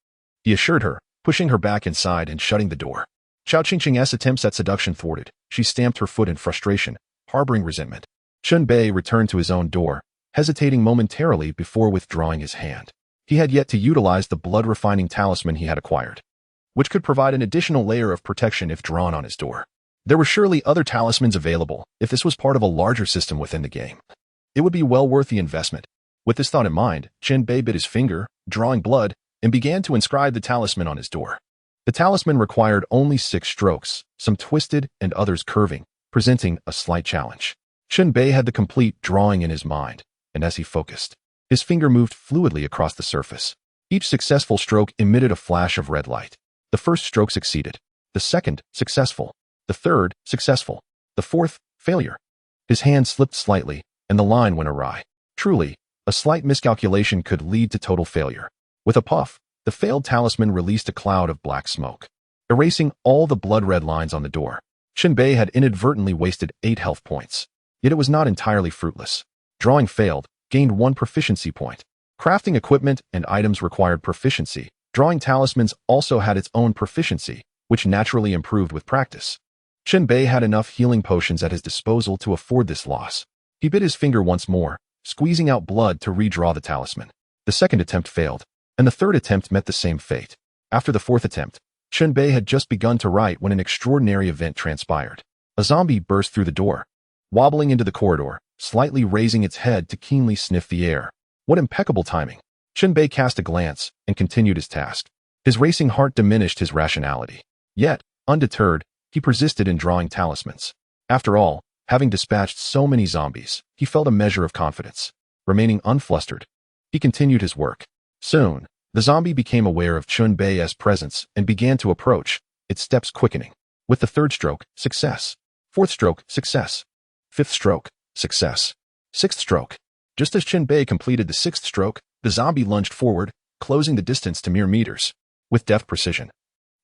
He assured her, pushing her back inside and shutting the door. Chao Qingqing's attempts at seduction thwarted. She stamped her foot in frustration, harboring resentment. Chen Bei returned to his own door, hesitating momentarily before withdrawing his hand. He had yet to utilize the blood-refining talisman he had acquired, which could provide an additional layer of protection if drawn on his door. There were surely other talismans available if this was part of a larger system within the game. It would be well worth the investment. With this thought in mind, Chen Bei bit his finger, drawing blood, and began to inscribe the talisman on his door. The talisman required only 6 strokes, some twisted and others curving, presenting a slight challenge. Chen Bei had the complete drawing in his mind, and as he focused, his finger moved fluidly across the surface. Each successful stroke emitted a flash of red light. The first stroke succeeded. The second, successful. The third, successful. The fourth, failure. His hand slipped slightly, and the line went awry. Truly, a slight miscalculation could lead to total failure. With a puff, the failed talisman released a cloud of black smoke, erasing all the blood-red lines on the door. Chen Bei had inadvertently wasted 8 health points. Yet it was not entirely fruitless. Drawing failed, gained 1 proficiency point. Crafting equipment and items required proficiency. Drawing talismans also had its own proficiency, which naturally improved with practice. Chen Bei had enough healing potions at his disposal to afford this loss. He bit his finger once more, squeezing out blood to redraw the talisman. The second attempt failed, and the third attempt met the same fate. After the 4th attempt, Chen Bei had just begun to write when an extraordinary event transpired. A zombie burst through the door, wobbling into the corridor, slightly raising its head to keenly sniff the air. What impeccable timing! Chen Bei cast a glance and continued his task. His racing heart diminished his rationality. Yet, undeterred, he persisted in drawing talismans. After all, having dispatched so many zombies, he felt a measure of confidence. Remaining unflustered, he continued his work. Soon, the zombie became aware of Chen Bei's presence and began to approach, its steps quickening. With the 3rd stroke, success. 4th stroke, success. 5th stroke, success. 6th stroke. Just as Chen Bei completed the 6th stroke, the zombie lunged forward, closing the distance to mere meters. With deft precision,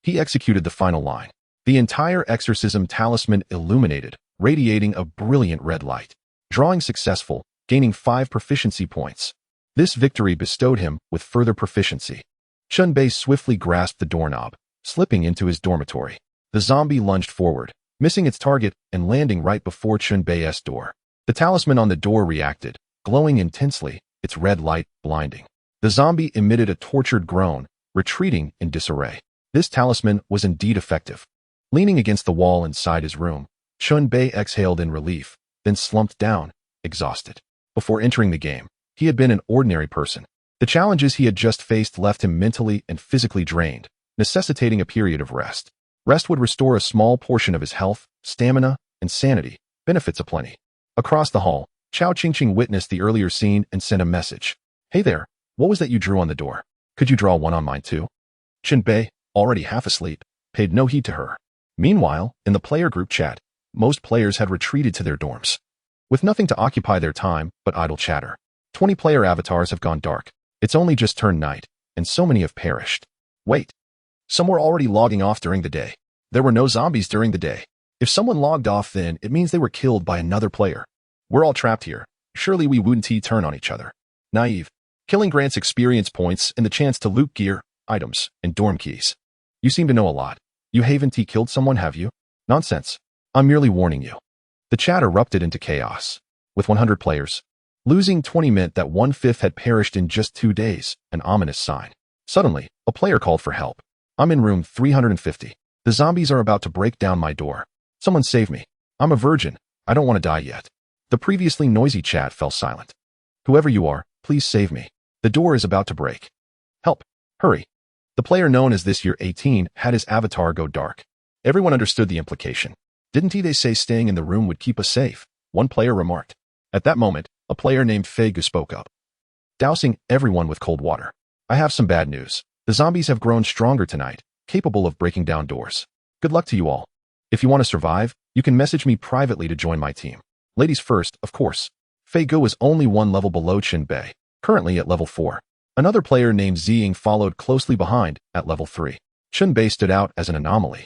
he executed the final line. The entire exorcism talisman illuminated, radiating a brilliant red light. Drawing successful, gaining 5 proficiency points. This victory bestowed him with further proficiency. Chen Bei swiftly grasped the doorknob, slipping into his dormitory. The zombie lunged forward, missing its target and landing right before Chen Bei's door. The talisman on the door reacted, glowing intensely, its red light blinding. The zombie emitted a tortured groan, retreating in disarray. This talisman was indeed effective. Leaning against the wall inside his room, Chen Bei exhaled in relief, then slumped down, exhausted. Before entering the game, he had been an ordinary person. The challenges he had just faced left him mentally and physically drained, necessitating a period of rest. Rest would restore a small portion of his health, stamina, and sanity, benefits aplenty. Across the hall, Chao Qingqing witnessed the earlier scene and sent a message. Hey there, what was that you drew on the door? Could you draw one on mine too? Chen Bei, already half asleep, paid no heed to her. Meanwhile, in the player group chat, most players had retreated to their dorms, with nothing to occupy their time but idle chatter. 20 player avatars have gone dark. It's only just turned night, and so many have perished. Wait. Some were already logging off during the day. There were no zombies during the day. If someone logged off then, it means they were killed by another player. We're all trapped here. Surely we wouldn't turn on each other. Naive. Killing grants experience points and the chance to loot gear, items, and dorm keys. You seem to know a lot. You haven't killed someone, have you? Nonsense. I'm merely warning you. The chat erupted into chaos. With 100 players, losing 20 meant that 1/5 had perished in just 2 days, an ominous sign. Suddenly, a player called for help. I'm in room 350. The zombies are about to break down my door. Someone save me. I'm a virgin. I don't want to die yet. The previously noisy chat fell silent. Whoever you are, please save me. The door is about to break. Help. Hurry. The player known as This Year 18 had his avatar go dark. Everyone understood the implication. Didn't they say staying in the room would keep us safe? One player remarked. At that moment, a player named Fei Gu spoke up, dousing everyone with cold water. I have some bad news. The zombies have grown stronger tonight, capable of breaking down doors. Good luck to you all. If you want to survive, you can message me privately to join my team. Ladies first, of course. Fei Gu is only 1 level below Chen Bei, currently at level 4. Another player named Ziying followed closely behind, at level 3. Chen Bei stood out as an anomaly.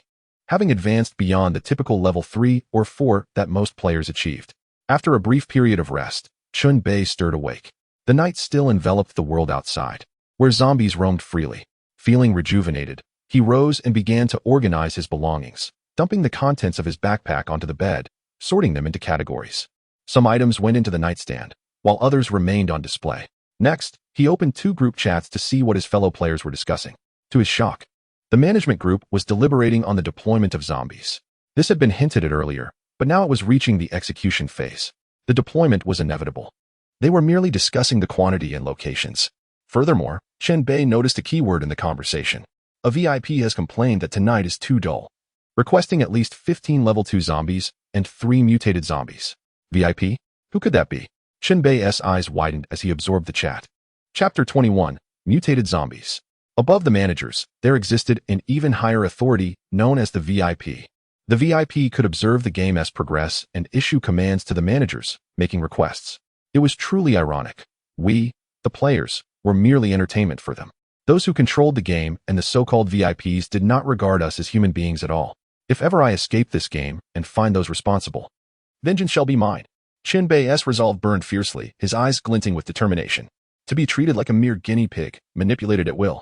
having advanced beyond the typical level 3 or 4 that most players achieved. After a brief period of rest, Chen Bei stirred awake. The night still enveloped the world outside, where zombies roamed freely. Feeling rejuvenated, he rose and began to organize his belongings, dumping the contents of his backpack onto the bed, sorting them into categories. Some items went into the nightstand, while others remained on display. Next, he opened 2 group chats to see what his fellow players were discussing. To his shock, the management group was deliberating on the deployment of zombies. This had been hinted at earlier, but now it was reaching the execution phase. The deployment was inevitable. They were merely discussing the quantity and locations. Furthermore, Chen Bei noticed a keyword in the conversation. A VIP has complained that tonight is too dull, requesting at least 15 level 2 zombies and 3 mutated zombies. VIP? Who could that be? Chen Bei's eyes widened as he absorbed the chat. Chapter 21, Mutated Zombies. Above the managers, there existed an even higher authority known as the VIP. The VIP could observe the game as progress and issue commands to the managers, making requests. It was truly ironic. We, the players, were merely entertainment for them. Those who controlled the game and the so-called VIPs did not regard us as human beings at all. If ever I escape this game and find those responsible, vengeance shall be mine. Chen Bei's resolve burned fiercely, his eyes glinting with determination. To be treated like a mere guinea pig, manipulated at will.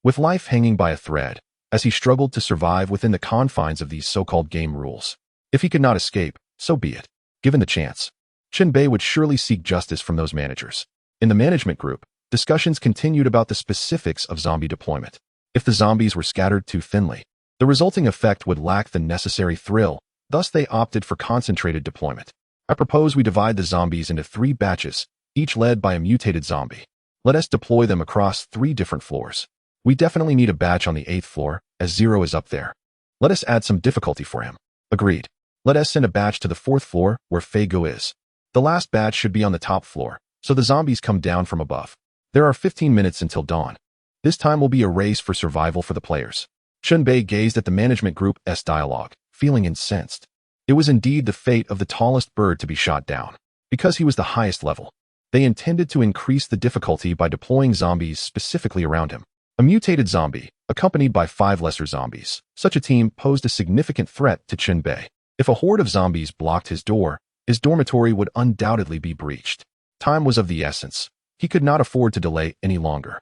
With life hanging by a thread, as he struggled to survive within the confines of these so-called game rules. If he could not escape, so be it. Given the chance, Chen Bei would surely seek justice from those managers. In the management group, discussions continued about the specifics of zombie deployment. If the zombies were scattered too thinly, the resulting effect would lack the necessary thrill, thus they opted for concentrated deployment. I propose we divide the zombies into 3 batches, each led by a mutated zombie. Let us deploy them across 3 different floors. We definitely need a batch on the 8th floor, as Zero is up there. Let us add some difficulty for him. Agreed. Let us send a batch to the 4th floor, where Fei Go is. The last batch should be on the top floor, so the zombies come down from above. There are 15 minutes until dawn. This time will be a race for survival for the players. Chen Bei gazed at the management group's dialogue, feeling incensed. It was indeed the fate of the tallest bird to be shot down. Because he was the highest level, they intended to increase the difficulty by deploying zombies specifically around him. A mutated zombie, accompanied by 5 lesser zombies. Such a team posed a significant threat to Chen Bei. If a horde of zombies blocked his door, his dormitory would undoubtedly be breached. Time was of the essence. He could not afford to delay any longer.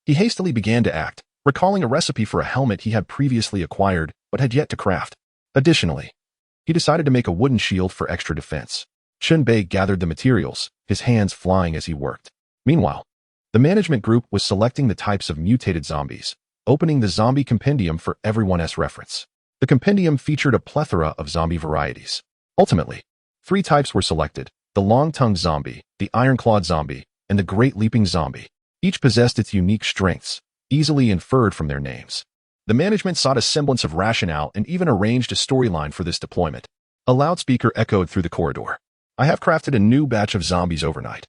He hastily began to act, recalling a recipe for a helmet he had previously acquired but had yet to craft. Additionally, he decided to make a wooden shield for extra defense. Chen Bei gathered the materials, his hands flying as he worked. Meanwhile, the management group was selecting the types of mutated zombies, opening the zombie compendium for everyone's reference. The compendium featured a plethora of zombie varieties. Ultimately, 3 types were selected: the long-tongued zombie, the iron-clawed zombie, and the great leaping zombie. Each possessed its unique strengths, easily inferred from their names. The management sought a semblance of rationale and even arranged a storyline for this deployment. A loudspeaker echoed through the corridor. I have crafted a new batch of zombies overnight,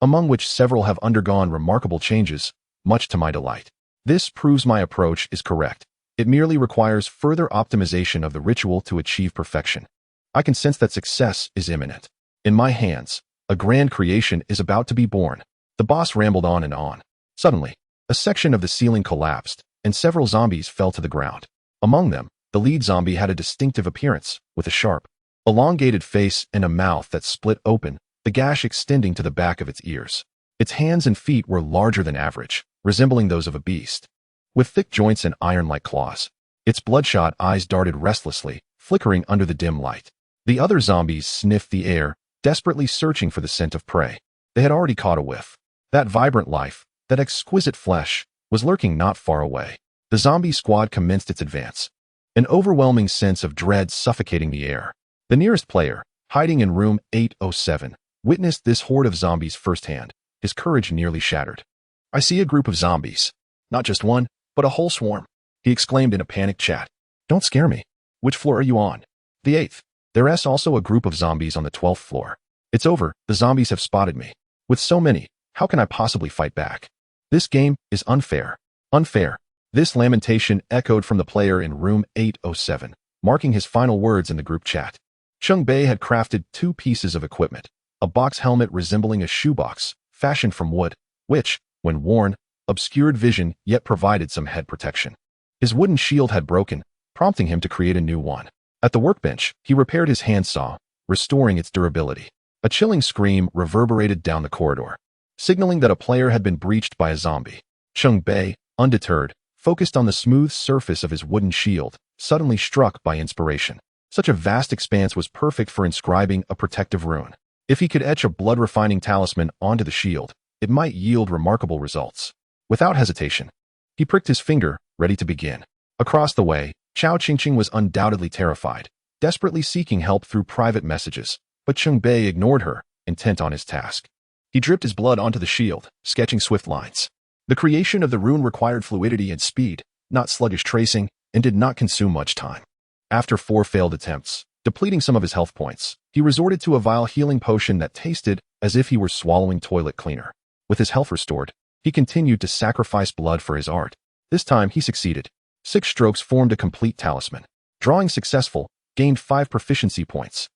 among which several have undergone remarkable changes, much to my delight. This proves my approach is correct. It merely requires further optimization of the ritual to achieve perfection. I can sense that success is imminent. In my hands, a grand creation is about to be born. The boss rambled on and on. Suddenly, a section of the ceiling collapsed, and several zombies fell to the ground. Among them, the lead zombie had a distinctive appearance, with a sharp, elongated face and a mouth that split open, the gash extending to the back of its ears. Its hands and feet were larger than average, resembling those of a beast, with thick joints and iron-like claws. Its bloodshot eyes darted restlessly, flickering under the dim light. The other zombies sniffed the air, desperately searching for the scent of prey. They had already caught a whiff. That vibrant life, that exquisite flesh, was lurking not far away. The zombie squad commenced its advance, an overwhelming sense of dread suffocating the air. The nearest player, hiding in room 807, witnessed this horde of zombies firsthand, his courage nearly shattered. I see a group of zombies. Not just one, but a whole swarm, he exclaimed in a panicked chat. Don't scare me. Which floor are you on? The 8th. There's also a group of zombies on the 12th floor. It's over, the zombies have spotted me. With so many, how can I possibly fight back? This game is unfair. Unfair. This lamentation echoed from the player in room 807, marking his final words in the group chat. Chen Bei had crafted 2 pieces of equipment. A box helmet resembling a shoebox, fashioned from wood, which, when worn, obscured vision yet provided some head protection. His wooden shield had broken, prompting him to create a new one. At the workbench, he repaired his handsaw, restoring its durability. A chilling scream reverberated down the corridor, signaling that a player had been breached by a zombie. Chen Bei, undeterred, focused on the smooth surface of his wooden shield, suddenly struck by inspiration. Such a vast expanse was perfect for inscribing a protective rune. If he could etch a blood-refining talisman onto the shield, it might yield remarkable results. Without hesitation, he pricked his finger, ready to begin. Across the way, Chao Qingqing was undoubtedly terrified, desperately seeking help through private messages, but Chen Bei ignored her, intent on his task. He dripped his blood onto the shield, sketching swift lines. The creation of the rune required fluidity and speed, not sluggish tracing, and did not consume much time. After 4 failed attempts, depleting some of his health points, he resorted to a vile healing potion that tasted as if he were swallowing toilet cleaner. With his health restored, he continued to sacrifice blood for his art. This time he succeeded. 6 strokes formed a complete talisman. Drawing successful, gained 5 proficiency points.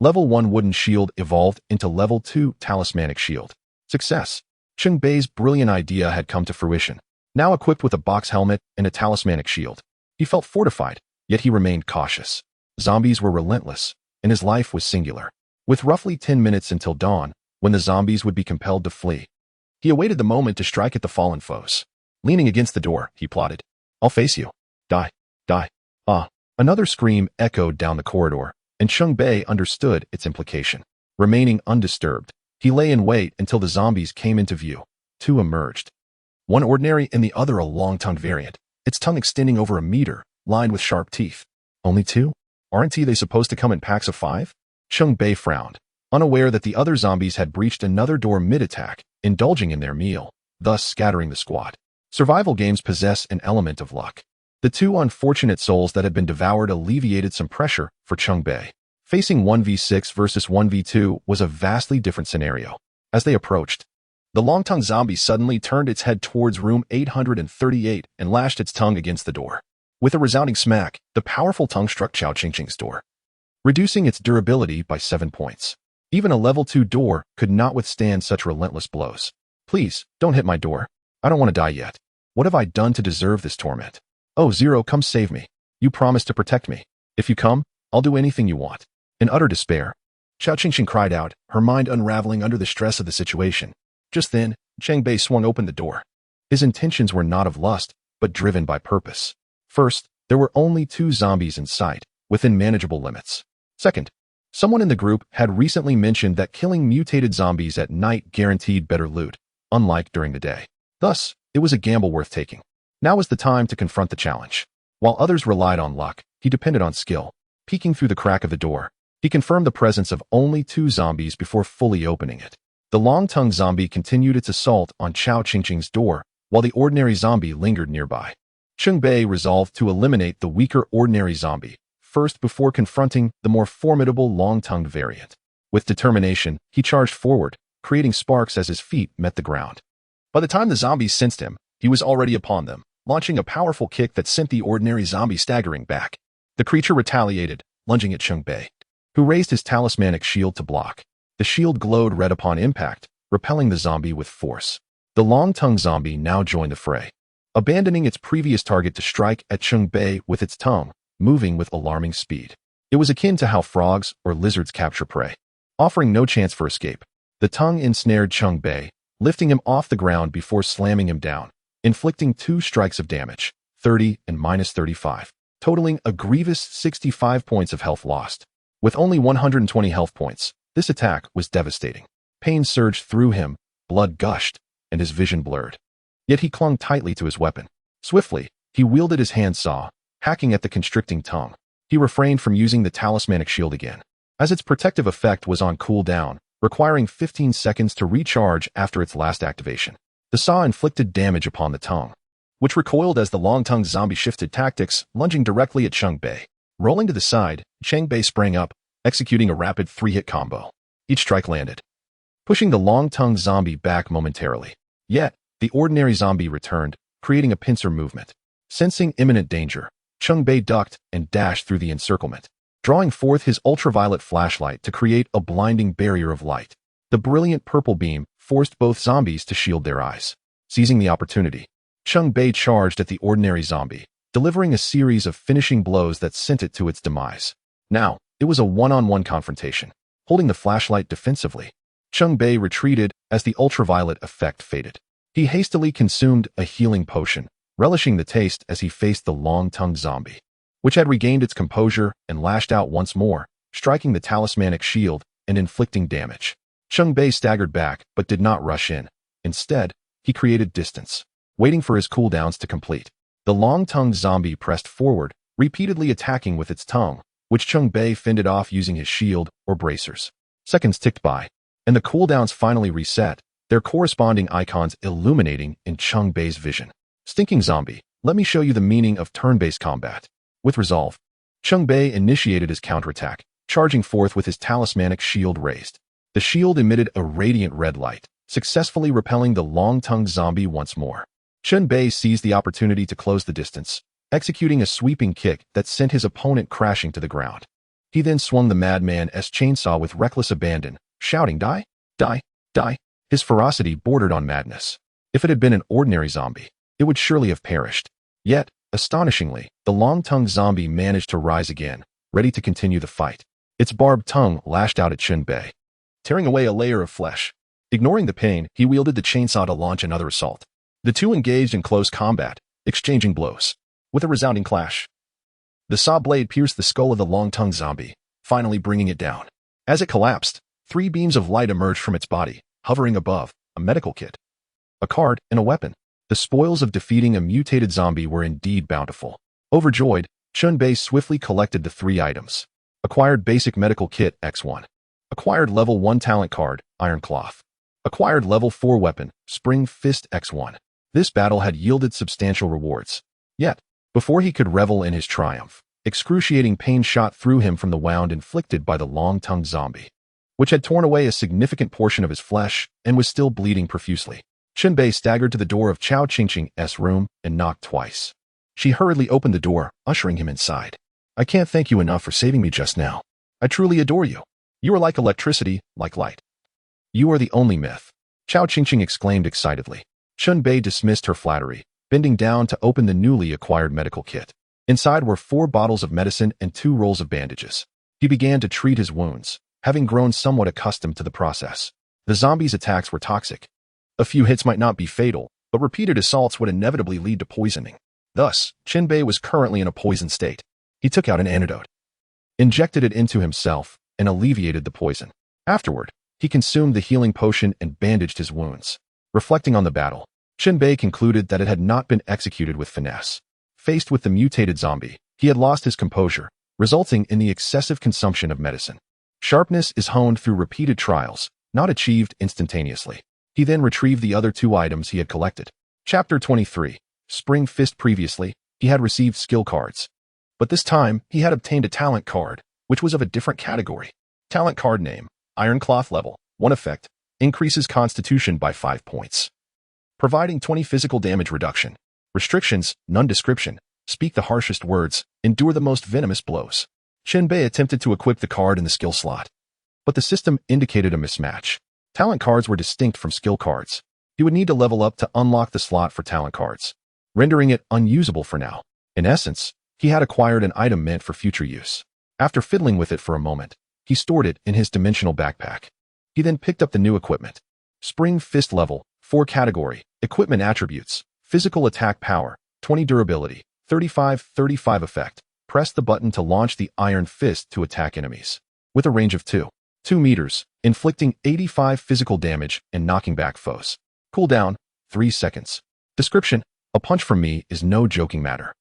Level 1 wooden shield evolved into Level 2 talismanic shield. Success. Chen Bei's brilliant idea had come to fruition. Now equipped with a box helmet and a talismanic shield, he felt fortified, yet he remained cautious. Zombies were relentless, and his life was singular. With roughly 10 minutes until dawn, when the zombies would be compelled to flee, he awaited the moment to strike at the fallen foes. Leaning against the door, he plotted. "I'll face you. Die. Die." Ah. Another scream echoed down the corridor, and Chen Bei understood its implication. Remaining undisturbed, he lay in wait until the zombies came into view. 2 emerged. One ordinary and the other a long-tongued variant, its tongue extending over a meter, lined with sharp teeth. Only 2? Aren't they supposed to come in packs of 5? Chen Bei frowned, unaware that the other zombies had breached another door mid-attack, indulging in their meal, thus scattering the squad. Survival games possess an element of luck. The 2 unfortunate souls that had been devoured alleviated some pressure for Chen Bei. Facing 1v6 versus 1v2 was a vastly different scenario. As they approached, the long-tongued zombie suddenly turned its head towards room 838 and lashed its tongue against the door. With a resounding smack, the powerful tongue struck Chao Qingqing's door, reducing its durability by 7 points. Even a level 2 door could not withstand such relentless blows. "Please, don't hit my door. I don't want to die yet. What have I done to deserve this torment? Oh, Zero, come save me. You promised to protect me. If you come, I'll do anything you want." In utter despair, Chao Qingqing cried out, her mind unraveling under the stress of the situation. Just then, Chen Bei swung open the door. His intentions were not of lust, but driven by purpose. First, there were only 2 zombies in sight, within manageable limits. Second, someone in the group had recently mentioned that killing mutated zombies at night guaranteed better loot, unlike during the day. Thus, it was a gamble worth taking. Now was the time to confront the challenge. While others relied on luck, he depended on skill. Peeking through the crack of the door, he confirmed the presence of only 2 zombies before fully opening it. The long-tongued zombie continued its assault on Chao Qingqing's door, while the ordinary zombie lingered nearby. Chen Bei resolved to eliminate the weaker ordinary zombie first before confronting the more formidable long-tongued variant. With determination, he charged forward, creating sparks as his feet met the ground. By the time the zombies sensed him, he was already upon them, launching a powerful kick that sent the ordinary zombie staggering back. The creature retaliated, lunging at Chen Bei, who raised his talismanic shield to block. The shield glowed red upon impact, repelling the zombie with force. The long-tongued zombie now joined the fray, abandoning its previous target to strike at Chen Bei with its tongue, moving with alarming speed. It was akin to how frogs or lizards capture prey, offering no chance for escape. The tongue ensnared Chen Bei, lifting him off the ground before slamming him down, inflicting 2 strikes of damage, 30 and -35, totaling a grievous 65 points of health lost. With only 120 health points, this attack was devastating. Pain surged through him, blood gushed, and his vision blurred. Yet he clung tightly to his weapon. Swiftly, he wielded his handsaw, hacking at the constricting tongue. He refrained from using the talismanic shield again, as its protective effect was on cooldown, requiring 15 seconds to recharge after its last activation. The saw inflicted damage upon the tongue, which recoiled as the long-tongued zombie shifted tactics, lunging directly at Chen Bei. Rolling to the side, Chen Bei sprang up, executing a rapid 3-hit combo. Each strike landed, pushing the long-tongued zombie back momentarily. Yet, the ordinary zombie returned, creating a pincer movement. Sensing imminent danger, Chen Bei ducked and dashed through the encirclement, drawing forth his ultraviolet flashlight to create a blinding barrier of light. The brilliant purple beam forced both zombies to shield their eyes. Seizing the opportunity, Chen Bei charged at the ordinary zombie, delivering a series of finishing blows that sent it to its demise. Now, it was a one-on-one confrontation. Holding the flashlight defensively, Chen Bei retreated as the ultraviolet effect faded. He hastily consumed a healing potion, relishing the taste as he faced the long-tongued zombie, which had regained its composure and lashed out once more, striking the talismanic shield and inflicting damage. Chen Bei staggered back but did not rush in. Instead, he created distance, waiting for his cooldowns to complete. The long-tongued zombie pressed forward, repeatedly attacking with its tongue, which Chen Bei fended off using his shield or bracers. Seconds ticked by, and the cooldowns finally reset, their corresponding icons illuminating in Chen Bei's vision. Stinking zombie, let me show you the meaning of turn-based combat. With resolve, Chen Bei initiated his counterattack, charging forth with his talismanic shield raised. The shield emitted a radiant red light, successfully repelling the long-tongued zombie once more. Chen Bei seized the opportunity to close the distance, executing a sweeping kick that sent his opponent crashing to the ground. He then swung the madman's chainsaw with reckless abandon, shouting, "Die! Die! Die!" His ferocity bordered on madness. If it had been an ordinary zombie, it would surely have perished. Yet, astonishingly, the long-tongued zombie managed to rise again, ready to continue the fight. Its barbed tongue lashed out at Chen Bei, tearing away a layer of flesh. Ignoring the pain, he wielded the chainsaw to launch another assault. The two engaged in close combat, exchanging blows. With a resounding clash, the saw blade pierced the skull of the long-tongued zombie, finally bringing it down. As it collapsed, 3 beams of light emerged from its body, hovering above: a medical kit, a card, and a weapon. The spoils of defeating a mutated zombie were indeed bountiful. Overjoyed, Chen Bei swiftly collected the 3 items. Acquired basic medical kit X1. Acquired level 1 talent card, Iron Cloth. Acquired level 4 weapon, Spring Fist X1. This battle had yielded substantial rewards. Yet, before he could revel in his triumph, excruciating pain shot through him from the wound inflicted by the long-tongued zombie, which had torn away a significant portion of his flesh and was still bleeding profusely. Chen Bei staggered to the door of Chao Qingqing's room and knocked twice. She hurriedly opened the door, ushering him inside. "I can't thank you enough for saving me just now. I truly adore you. You are like electricity, like light. You are the only myth," Chao Qingqing exclaimed excitedly. Chen Bei dismissed her flattery, bending down to open the newly acquired medical kit. Inside were 4 bottles of medicine and 2 rolls of bandages. He began to treat his wounds, having grown somewhat accustomed to the process. The zombie's attacks were toxic. A few hits might not be fatal, but repeated assaults would inevitably lead to poisoning. Thus, Chen Bei was currently in a poisoned state. He took out an antidote, injected it into himself, and alleviated the poison. Afterward, he consumed the healing potion and bandaged his wounds. Reflecting on the battle, Chen Bei concluded that it had not been executed with finesse. Faced with the mutated zombie, he had lost his composure, resulting in the excessive consumption of medicine. Sharpness is honed through repeated trials, not achieved instantaneously. He then retrieved the other 2 items he had collected. Chapter 23. Spring Fist. Previously, he had received skill cards. But this time, he had obtained a talent card, which was of a different category. Talent card name: Iron Cloth. Level 1 effect: increases constitution by 5 points, providing 20 physical damage reduction. Restrictions: none. Description: speak the harshest words, endure the most venomous blows. Chen Bei attempted to equip the card in the skill slot, but the system indicated a mismatch. Talent cards were distinct from skill cards. He would need to level up to unlock the slot for talent cards, rendering it unusable for now. In essence, he had acquired an item meant for future use. After fiddling with it for a moment, he stored it in his dimensional backpack. He then picked up the new equipment. Spring Fist. Level 4 category: equipment attributes: physical attack power, 20 durability, 35 effect. Press the button to launch the Iron Fist to attack enemies. With a range of 2 meters, inflicting 85 physical damage and knocking back foes. Cooldown: 3 seconds. Description: a punch from me is no joking matter.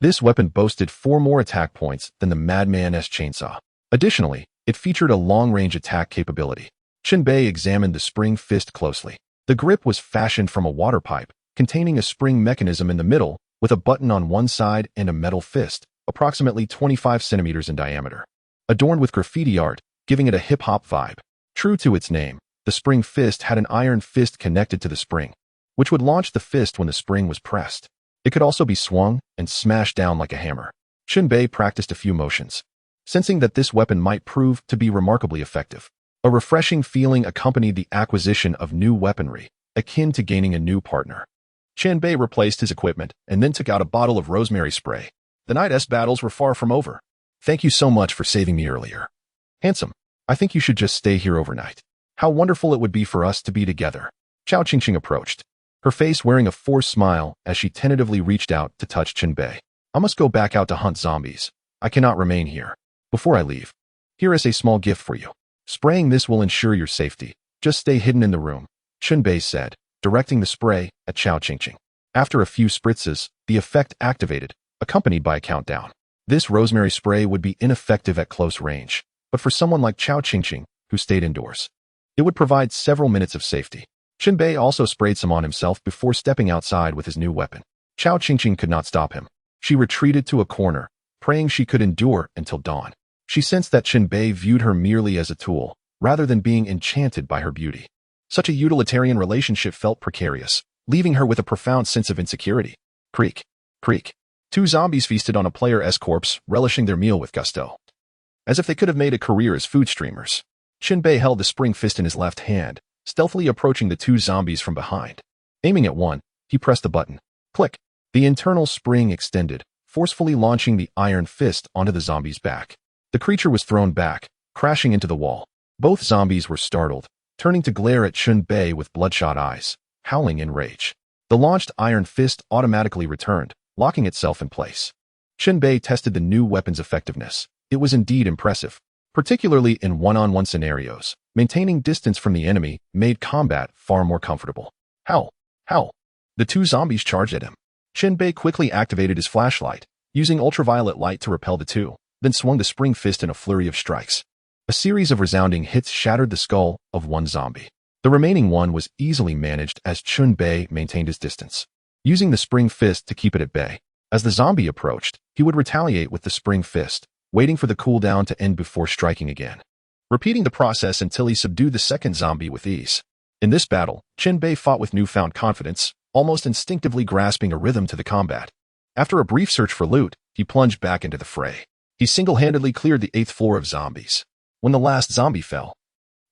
This weapon boasted 4 more attack points than the madman's chainsaw. Additionally, it featured a long-range attack capability. Chen Bei examined the Spring Fist closely. The grip was fashioned from a water pipe, containing a spring mechanism in the middle, with a button on one side and a metal fist, approximately 25 centimeters in diameter, adorned with graffiti art, giving it a hip-hop vibe. True to its name, the Spring Fist had an iron fist connected to the spring, which would launch the fist when the spring was pressed. It could also be swung and smashed down like a hammer. Chen Bei practiced a few motions, sensing that this weapon might prove to be remarkably effective. A refreshing feeling accompanied the acquisition of new weaponry, akin to gaining a new partner. Chen Bei replaced his equipment and then took out a bottle of rosemary spray. The night's battles were far from over. Thank you so much for saving me earlier. Handsome, I think you should just stay here overnight. How wonderful it would be for us to be together. Chao Qingqing approached, her face wearing a forced smile as she tentatively reached out to touch Chen Bei. I must go back out to hunt zombies. I cannot remain here. Before I leave, here is a small gift for you. Spraying this will ensure your safety. Just stay hidden in the room, Chen Bei said, directing the spray at Chao Qingqing. After a few spritzes, the effect activated, accompanied by a countdown. This rosemary spray would be ineffective at close range, but for someone like Chao Qingqing, who stayed indoors, it would provide several minutes of safety. Chen Bei also sprayed some on himself before stepping outside with his new weapon. Chao Qingqing could not stop him. She retreated to a corner, praying she could endure until dawn. She sensed that Chen Bei viewed her merely as a tool, rather than being enchanted by her beauty. Such a utilitarian relationship felt precarious, leaving her with a profound sense of insecurity. Creak, creak. Two zombies feasted on a player's corpse, relishing their meal with gusto. As if they could have made a career as food streamers. Chen Bei held the spring fist in his left hand, stealthily approaching the two zombies from behind. Aiming at one, he pressed the button. Click. The internal spring extended, forcefully launching the iron fist onto the zombie's back. The creature was thrown back, crashing into the wall. Both zombies were startled, turning to glare at Chen Bei with bloodshot eyes, howling in rage. The launched iron fist automatically returned, locking itself in place. Chen Bei tested the new weapon's effectiveness. It was indeed impressive, particularly in one-on-one scenarios. Maintaining distance from the enemy made combat far more comfortable. Howl! Howl! The two zombies charged at him. Chen Bei quickly activated his flashlight, using ultraviolet light to repel the two, then swung the spring fist in a flurry of strikes. A series of resounding hits shattered the skull of one zombie. The remaining one was easily managed as Chen Bei maintained his distance, using the spring fist to keep it at bay. As the zombie approached, he would retaliate with the spring fist, waiting for the cooldown to end before striking again, repeating the process until he subdued the second zombie with ease. In this battle, Chen Bei fought with newfound confidence, almost instinctively grasping a rhythm to the combat. After a brief search for loot, he plunged back into the fray. He single-handedly cleared the 8th floor of zombies. When the last zombie fell,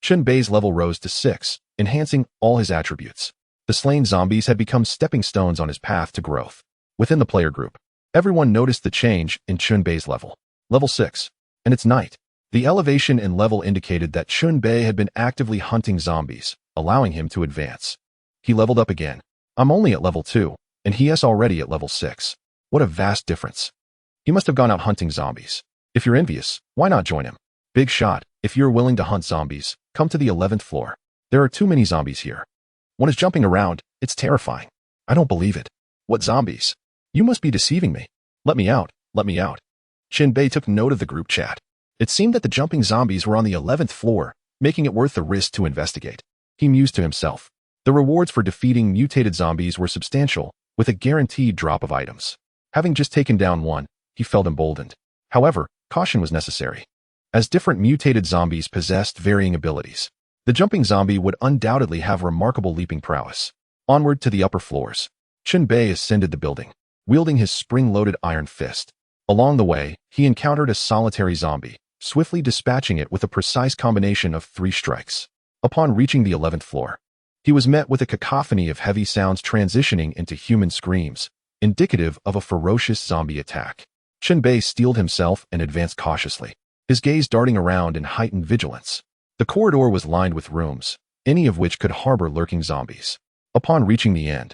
Chen Bei's level rose to 6, enhancing all his attributes. The slain zombies had become stepping stones on his path to growth. Within the player group, everyone noticed the change in Chen Bei's level. Level 6. And it's night. The elevation in level indicated that Chen Bei had been actively hunting zombies, allowing him to advance. He leveled up again. I'm only at level 2, and he is already at level 6. What a vast difference. He must have gone out hunting zombies. If you're envious, why not join him? Big shot, if you're willing to hunt zombies, come to the 11th floor. There are too many zombies here. One is jumping around, it's terrifying. I don't believe it. What zombies? You must be deceiving me. Let me out, let me out. Chen Bei took note of the group chat. It seemed that the jumping zombies were on the 11th floor, making it worth the risk to investigate. He mused to himself. The rewards for defeating mutated zombies were substantial, with a guaranteed drop of items. Having just taken down one, he felt emboldened. However, caution was necessary, as different mutated zombies possessed varying abilities. The jumping zombie would undoubtedly have remarkable leaping prowess. Onward to the upper floors, Chen Bei ascended the building, wielding his spring-loaded iron fist. Along the way, he encountered a solitary zombie, swiftly dispatching it with a precise combination of 3 strikes. Upon reaching the 11th floor, he was met with a cacophony of heavy sounds transitioning into human screams, indicative of a ferocious zombie attack. Chen Bei steeled himself and advanced cautiously, his gaze darting around in heightened vigilance. The corridor was lined with rooms, any of which could harbor lurking zombies. Upon reaching the end,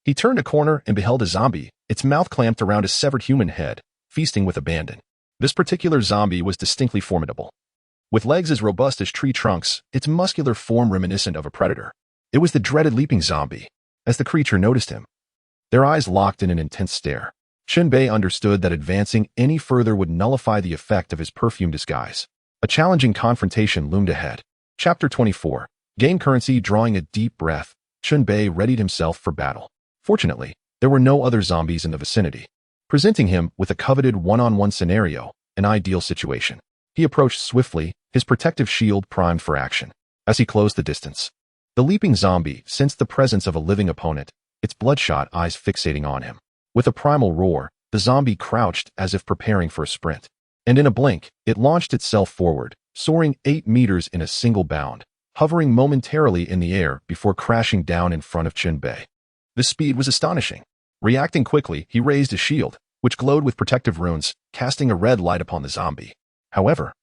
he turned a corner and beheld a zombie, its mouth clamped around a severed human head, feasting with abandon. This particular zombie was distinctly formidable. With legs as robust as tree trunks, its muscular form reminiscent of a predator. It was the dreaded leaping zombie. As the creature noticed him, their eyes locked in an intense stare. Chen Bei understood that advancing any further would nullify the effect of his perfume disguise. A challenging confrontation loomed ahead. Chapter 24. Gain currency. Drawing a deep breath, Chen Bei readied himself for battle. Fortunately, there were no other zombies in the vicinity, presenting him with a coveted one-on-one scenario, an ideal situation. He approached swiftly, his protective shield primed for action. As he closed the distance, the leaping zombie sensed the presence of a living opponent, its bloodshot eyes fixating on him. With a primal roar, the zombie crouched as if preparing for a sprint. And in a blink, it launched itself forward, soaring 8 meters in a single bound, hovering momentarily in the air before crashing down in front of Chen Bei. The speed was astonishing. Reacting quickly, he raised his shield, which glowed with protective runes, casting a red light upon the zombie. However,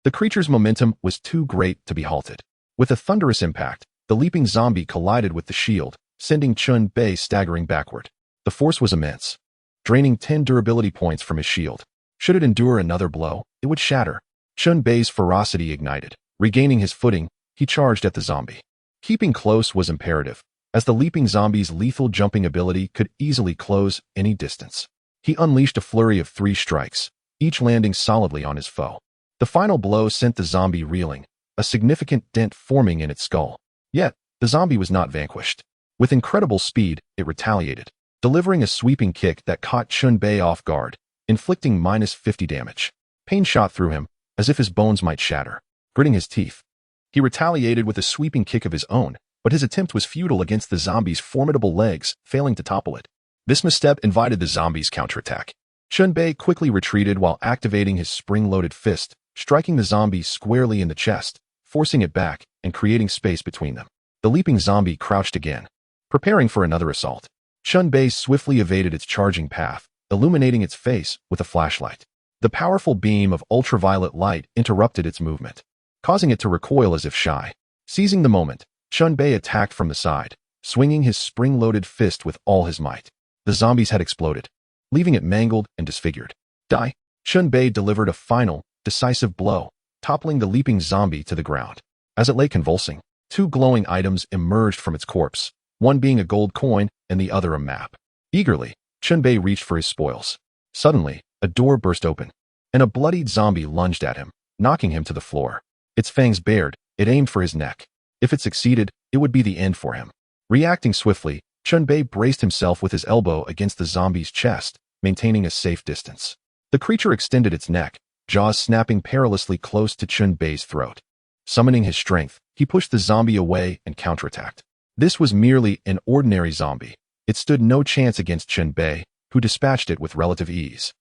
the creature's momentum was too great to be halted. With a thunderous impact, the leaping zombie collided with the shield, sending Chen Bei staggering backward. The force was immense, draining 10 durability points from his shield. Should it endure another blow, it would shatter. Chen Bei's ferocity ignited. Regaining his footing, he charged at the zombie. Keeping close was imperative, as the leaping zombie's lethal jumping ability could easily close any distance. He unleashed a flurry of 3 strikes, each landing solidly on his foe. The final blow sent the zombie reeling, a significant dent forming in its skull. Yet, the zombie was not vanquished. With incredible speed, it retaliated, delivering a sweeping kick that caught Chen Bei off guard, inflicting -50 damage. Pain shot through him, as if his bones might shatter. Gritting his teeth, he retaliated with a sweeping kick of his own, but his attempt was futile against the zombie's formidable legs, failing to topple it. This misstep invited the zombie's counterattack. Chen Bei quickly retreated while activating his spring-loaded fist, striking the zombie squarely in the chest, forcing it back and creating space between them. The leaping zombie crouched again, preparing for another assault. Chen Bei swiftly evaded its charging path, illuminating its face with a flashlight. The powerful beam of ultraviolet light interrupted its movement, causing it to recoil as if shy. Seizing the moment, Chen Bei attacked from the side, swinging his spring-loaded fist with all his might. The zombie's head exploded, leaving it mangled and disfigured. Die! Chen Bei delivered a final, decisive blow, toppling the leaping zombie to the ground. As it lay convulsing, 2 glowing items emerged from its corpse, one being a gold coin and the other a map. Eagerly, Chen Bei reached for his spoils. Suddenly, a door burst open, and a bloodied zombie lunged at him, knocking him to the floor. Its fangs bared, it aimed for his neck. If it succeeded, it would be the end for him. Reacting swiftly, Chen Bei braced himself with his elbow against the zombie's chest, maintaining a safe distance. The creature extended its neck, jaws snapping perilously close to Chen Bei's throat. Summoning his strength, he pushed the zombie away and counterattacked. This was merely an ordinary zombie. It stood no chance against Chen Bei, who dispatched it with relative ease.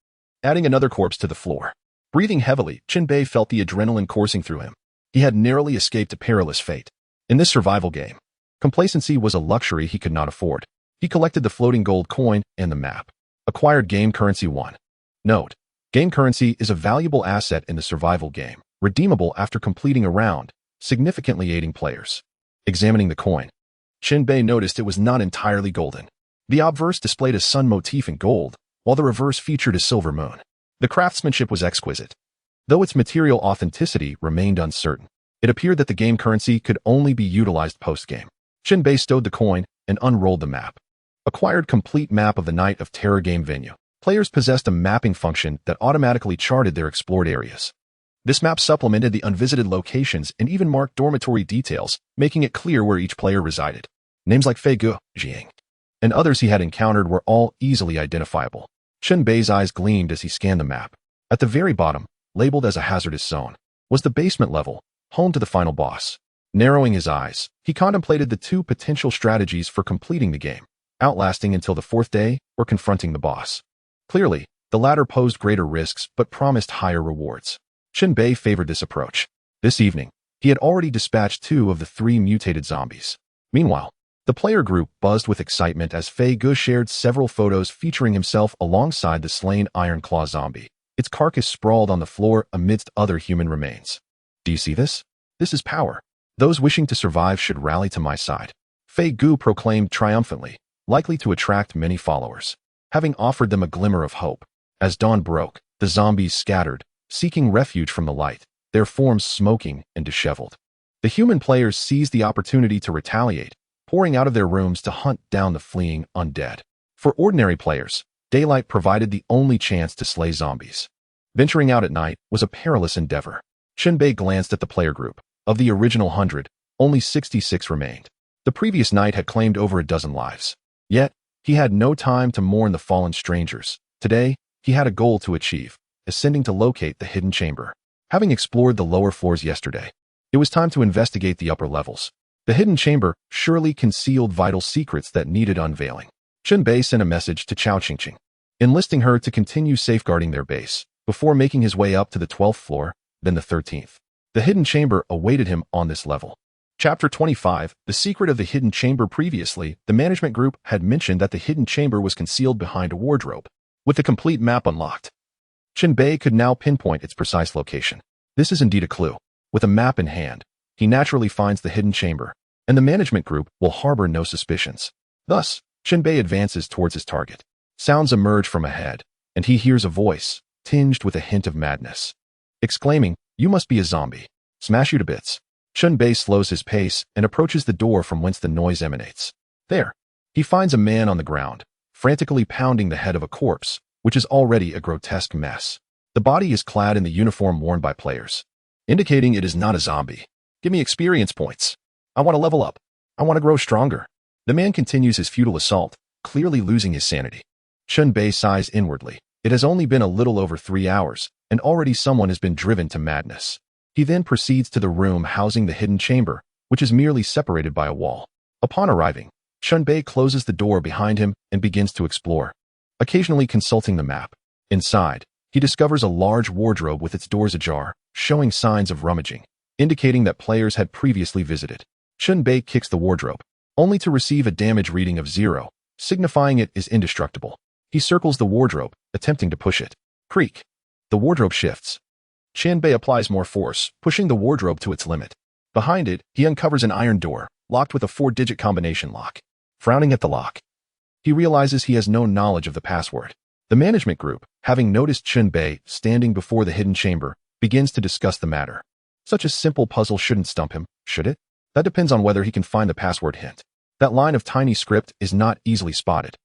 Adding another corpse to the floor. Breathing heavily, Chen Bei felt the adrenaline coursing through him. He had narrowly escaped a perilous fate. In this survival game, complacency was a luxury he could not afford. He collected the floating gold coin and the map. Acquired game currency 1. Note: game currency is a valuable asset in the survival game, redeemable after completing a round, significantly aiding players. Examining the coin, Chen Bei noticed it was not entirely golden. The obverse displayed a sun motif in gold, while the reverse featured a silver moon. The craftsmanship was exquisite, though its material authenticity remained uncertain. It appeared that the game currency could only be utilized post-game. Chen Bei stowed the coin and unrolled the map. Acquired complete map of the Night of Terror game venue. Players possessed a mapping function that automatically charted their explored areas. This map supplemented the unvisited locations and even marked dormitory details, making it clear where each player resided. Names like Fei Gu, Jiang, and others he had encountered were all easily identifiable. Chen Bei's eyes gleamed as he scanned the map. At the very bottom, labeled as a hazardous zone, was the basement level, home to the final boss. Narrowing his eyes, he contemplated the 2 potential strategies for completing the game: outlasting until the 4th day or confronting the boss. Clearly, the latter posed greater risks but promised higher rewards. Chen Bei favored this approach. This evening, he had already dispatched 2 of the 3 mutated zombies. Meanwhile, the player group buzzed with excitement as Fei Gu shared several photos featuring himself alongside the slain Iron Claw zombie. Its carcass sprawled on the floor amidst other human remains. Do you see this? This is power. Those wishing to survive should rally to my side. Fei Gu proclaimed triumphantly, likely to attract many followers, having offered them a glimmer of hope. As dawn broke, the zombies scattered, seeking refuge from the light, their forms smoking and disheveled. The human players seized the opportunity to retaliate, pouring out of their rooms to hunt down the fleeing undead. For ordinary players, daylight provided the only chance to slay zombies. Venturing out at night was a perilous endeavor. Chen Bei glanced at the player group. Of the original 100, only 66 remained. The previous night had claimed over a dozen lives. Yet, he had no time to mourn the fallen strangers. Today, he had a goal to achieve: ascending to locate the hidden chamber. Having explored the lower floors yesterday, it was time to investigate the upper levels. The hidden chamber surely concealed vital secrets that needed unveiling. Chen Bei sent a message to Cao Qingqing, enlisting her to continue safeguarding their base, before making his way up to the 12th floor, then the 13th. The hidden chamber awaited him on this level. Chapter 25, The Secret of the Hidden Chamber. Previously, the management group had mentioned that the hidden chamber was concealed behind a wardrobe, with the complete map unlocked. Chen Bei could now pinpoint its precise location. This is indeed a clue. With a map in hand, he naturally finds the hidden chamber, and the management group will harbor no suspicions. Thus, Chen Bei advances towards his target. Sounds emerge from ahead, and he hears a voice, tinged with a hint of madness, exclaiming, "You must be a zombie. Smash you to bits." Chen Bei slows his pace and approaches the door from whence the noise emanates. There, he finds a man on the ground, frantically pounding the head of a corpse, which is already a grotesque mess. The body is clad in the uniform worn by players, indicating it is not a zombie. "Give me experience points. I want to level up. I want to grow stronger." The man continues his futile assault, clearly losing his sanity. Chen Bei sighs inwardly. It has only been a little over 3 hours, and already someone has been driven to madness. He then proceeds to the room housing the hidden chamber, which is merely separated by a wall. Upon arriving, Chen Bei closes the door behind him and begins to explore, occasionally consulting the map. Inside, he discovers a large wardrobe with its doors ajar, showing signs of rummaging, indicating that players had previously visited. Chen Bei kicks the wardrobe, only to receive a damage reading of 0, signifying it is indestructible. He circles the wardrobe, attempting to push it. Creak. The wardrobe shifts. Chen Bei applies more force, pushing the wardrobe to its limit. Behind it, he uncovers an iron door, locked with a 4-digit combination lock. Frowning at the lock, he realizes he has no knowledge of the password. The management group, having noticed Chen Bei standing before the hidden chamber, begins to discuss the matter. Such a simple puzzle shouldn't stump him, should it? That depends on whether he can find the password hint. That line of tiny script is not easily spotted.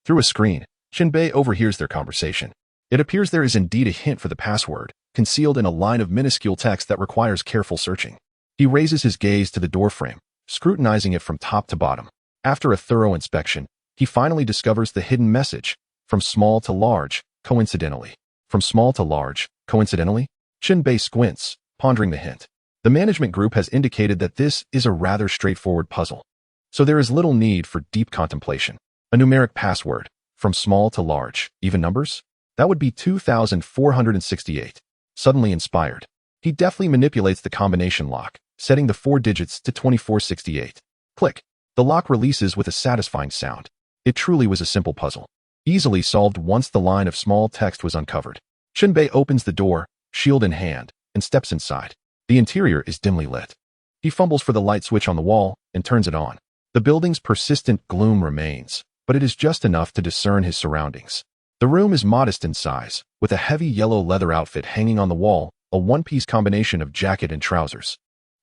Through a screen, Chen Bei overhears their conversation. It appears there is indeed a hint for the password, concealed in a line of minuscule text that requires careful searching. He raises his gaze to the doorframe, scrutinizing it from top to bottom. After a thorough inspection, he finally discovers the hidden message, "From small to large, coincidentally." From small to large, coincidentally? Chen Bei squints, pondering the hint. The management group has indicated that this is a rather straightforward puzzle, so there is little need for deep contemplation. A numeric password, from small to large, even numbers? That would be 2,468. Suddenly inspired, he deftly manipulates the combination lock, setting the 4 digits to 2468. Click. The lock releases with a satisfying sound. It truly was a simple puzzle, easily solved once the line of small text was uncovered. Chen Bei opens the door, shield in hand, and steps inside. The interior is dimly lit. He fumbles for the light switch on the wall and turns it on. The building's persistent gloom remains, but it is just enough to discern his surroundings. The room is modest in size, with a heavy yellow leather outfit hanging on the wall, a one-piece combination of jacket and trousers.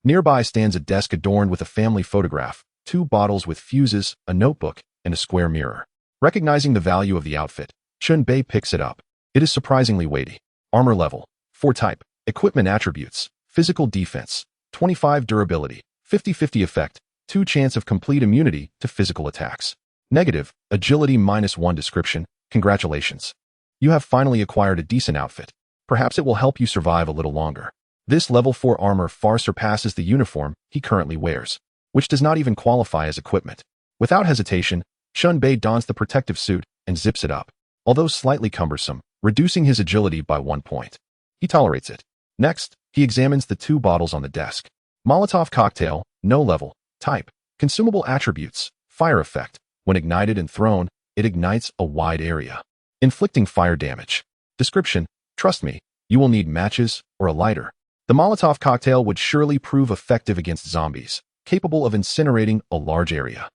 Nearby stands a desk adorned with a family photograph, 2 bottles with fuses, a notebook, and a square mirror. Recognizing the value of the outfit, Chen Bei picks it up. It is surprisingly weighty. Armor level, 4 type. Equipment attributes, physical defense, 25 durability, 50/50 effect, 2 chance of complete immunity to physical attacks. Negative, agility -1 description. Congratulations. You have finally acquired a decent outfit. Perhaps it will help you survive a little longer. This level 4 armor far surpasses the uniform he currently wears, which does not even qualify as equipment. Without hesitation, Chen Bei dons the protective suit and zips it up, although slightly cumbersome, reducing his agility by 1 point. He tolerates it. Next, he examines the 2 bottles on the desk. Molotov cocktail, no level, type, consumable attributes, fire effect. When ignited and thrown, it ignites a wide area, inflicting fire damage. Description: trust me, you will need matches or a lighter. The Molotov cocktail would surely prove effective against zombies, capable of incinerating a large area.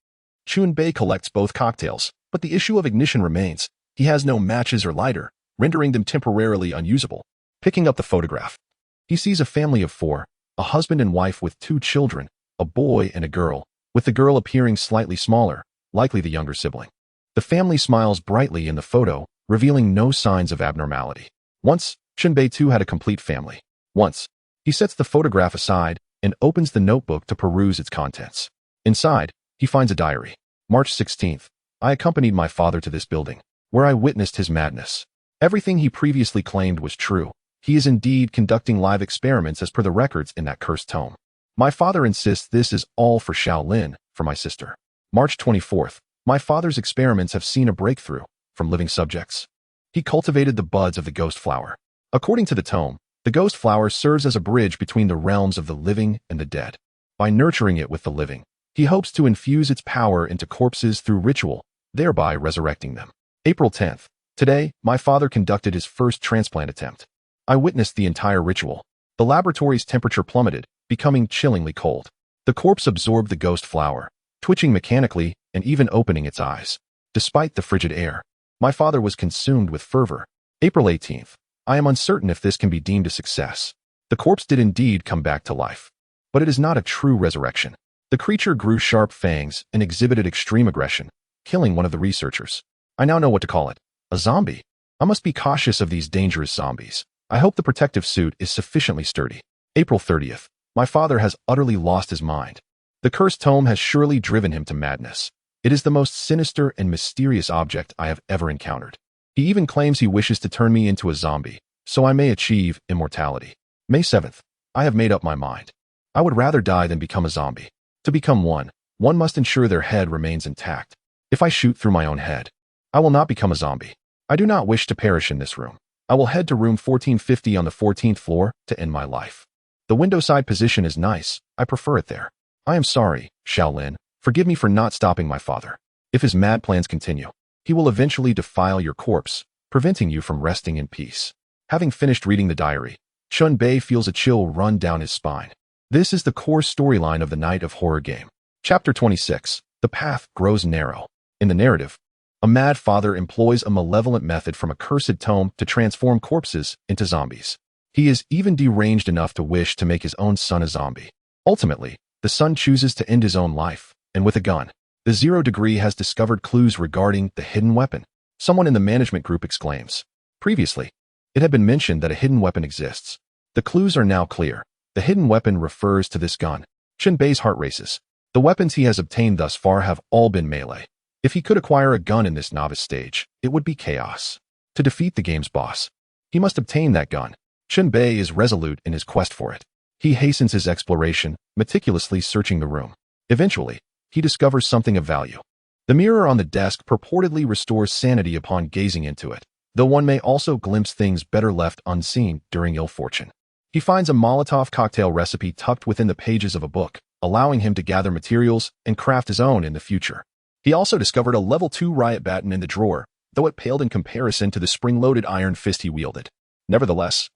Chen Bei collects both cocktails, but the issue of ignition remains. He has no matches or lighter, rendering them temporarily unusable. Picking up the photograph, he sees a family of 4, a husband and wife with 2 children, a boy and a girl, with the girl appearing slightly smaller, likely the younger sibling. The family smiles brightly in the photo, revealing no signs of abnormality. Once, Chen Bei too had a complete family. Once, he sets the photograph aside and opens the notebook to peruse its contents. Inside, he finds a diary. March 16th. I accompanied my father to this building, where I witnessed his madness. Everything he previously claimed was true. He is indeed conducting live experiments as per the records in that cursed tome. My father insists this is all for Shaolin, for my sister. March 24th. My father's experiments have seen a breakthrough from living subjects. He cultivated the buds of the ghost flower. According to the tome, the ghost flower serves as a bridge between the realms of the living and the dead. By nurturing it with the living, he hopes to infuse its power into corpses through ritual, thereby resurrecting them. April 10th. Today, my father conducted his first transplant attempt. I witnessed the entire ritual. The laboratory's temperature plummeted, becoming chillingly cold. The corpse absorbed the ghost flower, twitching mechanically and even opening its eyes. Despite the frigid air, my father was consumed with fervor. April 18th. I am uncertain if this can be deemed a success. The corpse did indeed come back to life, but it is not a true resurrection. The creature grew sharp fangs and exhibited extreme aggression, killing one of the researchers. I now know what to call it. A zombie. I must be cautious of these dangerous zombies. I hope the protective suit is sufficiently sturdy. April 30th. My father has utterly lost his mind. The cursed tome has surely driven him to madness. It is the most sinister and mysterious object I have ever encountered. He even claims he wishes to turn me into a zombie, so I may achieve immortality. May 7th. I have made up my mind. I would rather die than become a zombie. To become one must ensure their head remains intact. If I shoot through my own head, I will not become a zombie. I do not wish to perish in this room. I will head to room 1450 on the 14th floor to end my life. The window side position is nice. I prefer it there. I am sorry, Shaolin. Forgive me for not stopping my father. If his mad plans continue, he will eventually defile your corpse, preventing you from resting in peace. Having finished reading the diary, Chen Bei feels a chill run down his spine. This is the core storyline of the Night of Horror game. Chapter 26. The path grows narrow. In the narrative, a mad father employs a malevolent method from a cursed tome to transform corpses into zombies. He is even deranged enough to wish to make his own son a zombie. Ultimately, the son chooses to end his own life, and with a gun. The 0 degree has discovered clues regarding the hidden weapon. Someone in the management group exclaims. Previously, it had been mentioned that a hidden weapon exists. The clues are now clear. The hidden weapon refers to this gun. Chen Bei's heart races. The weapons he has obtained thus far have all been melee. If he could acquire a gun in this novice stage, it would be chaos. To defeat the game's boss, he must obtain that gun. Chen Bei is resolute in his quest for it. He hastens his exploration, meticulously searching the room. Eventually, he discovers something of value. The mirror on the desk purportedly restores sanity upon gazing into it, though one may also glimpse things better left unseen during ill fortune. He finds a Molotov cocktail recipe tucked within the pages of a book, allowing him to gather materials and craft his own in the future. He also discovered a level 2 riot baton in the drawer, though it paled in comparison to the spring-loaded iron fist he wielded. Nevertheless,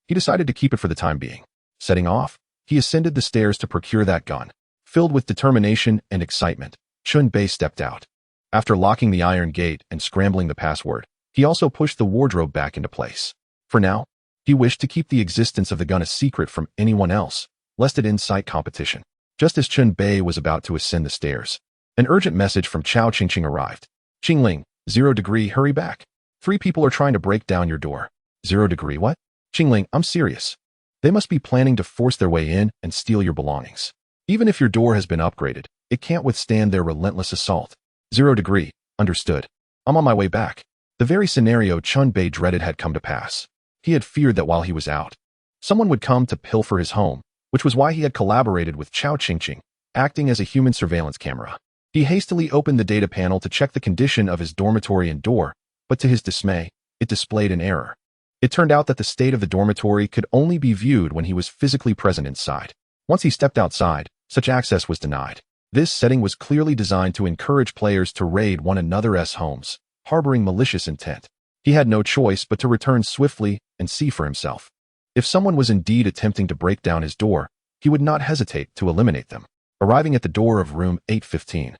he decided to keep it for the time being. Setting off, he ascended the stairs to procure that gun. Filled with determination and excitement, Chen Bei stepped out. After locking the iron gate and scrambling the password, he also pushed the wardrobe back into place. For now, he wished to keep the existence of the gun a secret from anyone else, lest it incite competition. Just as Chen Bei was about to ascend the stairs, an urgent message from Chao Qingqing arrived. Qingling, 0 degree, hurry back. 3 people are trying to break down your door. 0 degree, what? Qingling, I'm serious. They must be planning to force their way in and steal your belongings. Even if your door has been upgraded, it can't withstand their relentless assault. 0 degree, understood. I'm on my way back. The very scenario Chen Bei dreaded had come to pass. He had feared that while he was out, someone would come to pilfer his home, which was why he had collaborated with Chao Qingqing, acting as a human surveillance camera. He hastily opened the data panel to check the condition of his dormitory and door, but to his dismay, it displayed an error. It turned out that the state of the dormitory could only be viewed when he was physically present inside. Once he stepped outside, such access was denied. This setting was clearly designed to encourage players to raid one another's homes, harboring malicious intent. He had no choice but to return swiftly and see for himself. If someone was indeed attempting to break down his door, he would not hesitate to eliminate them. Arriving at the door of room 815,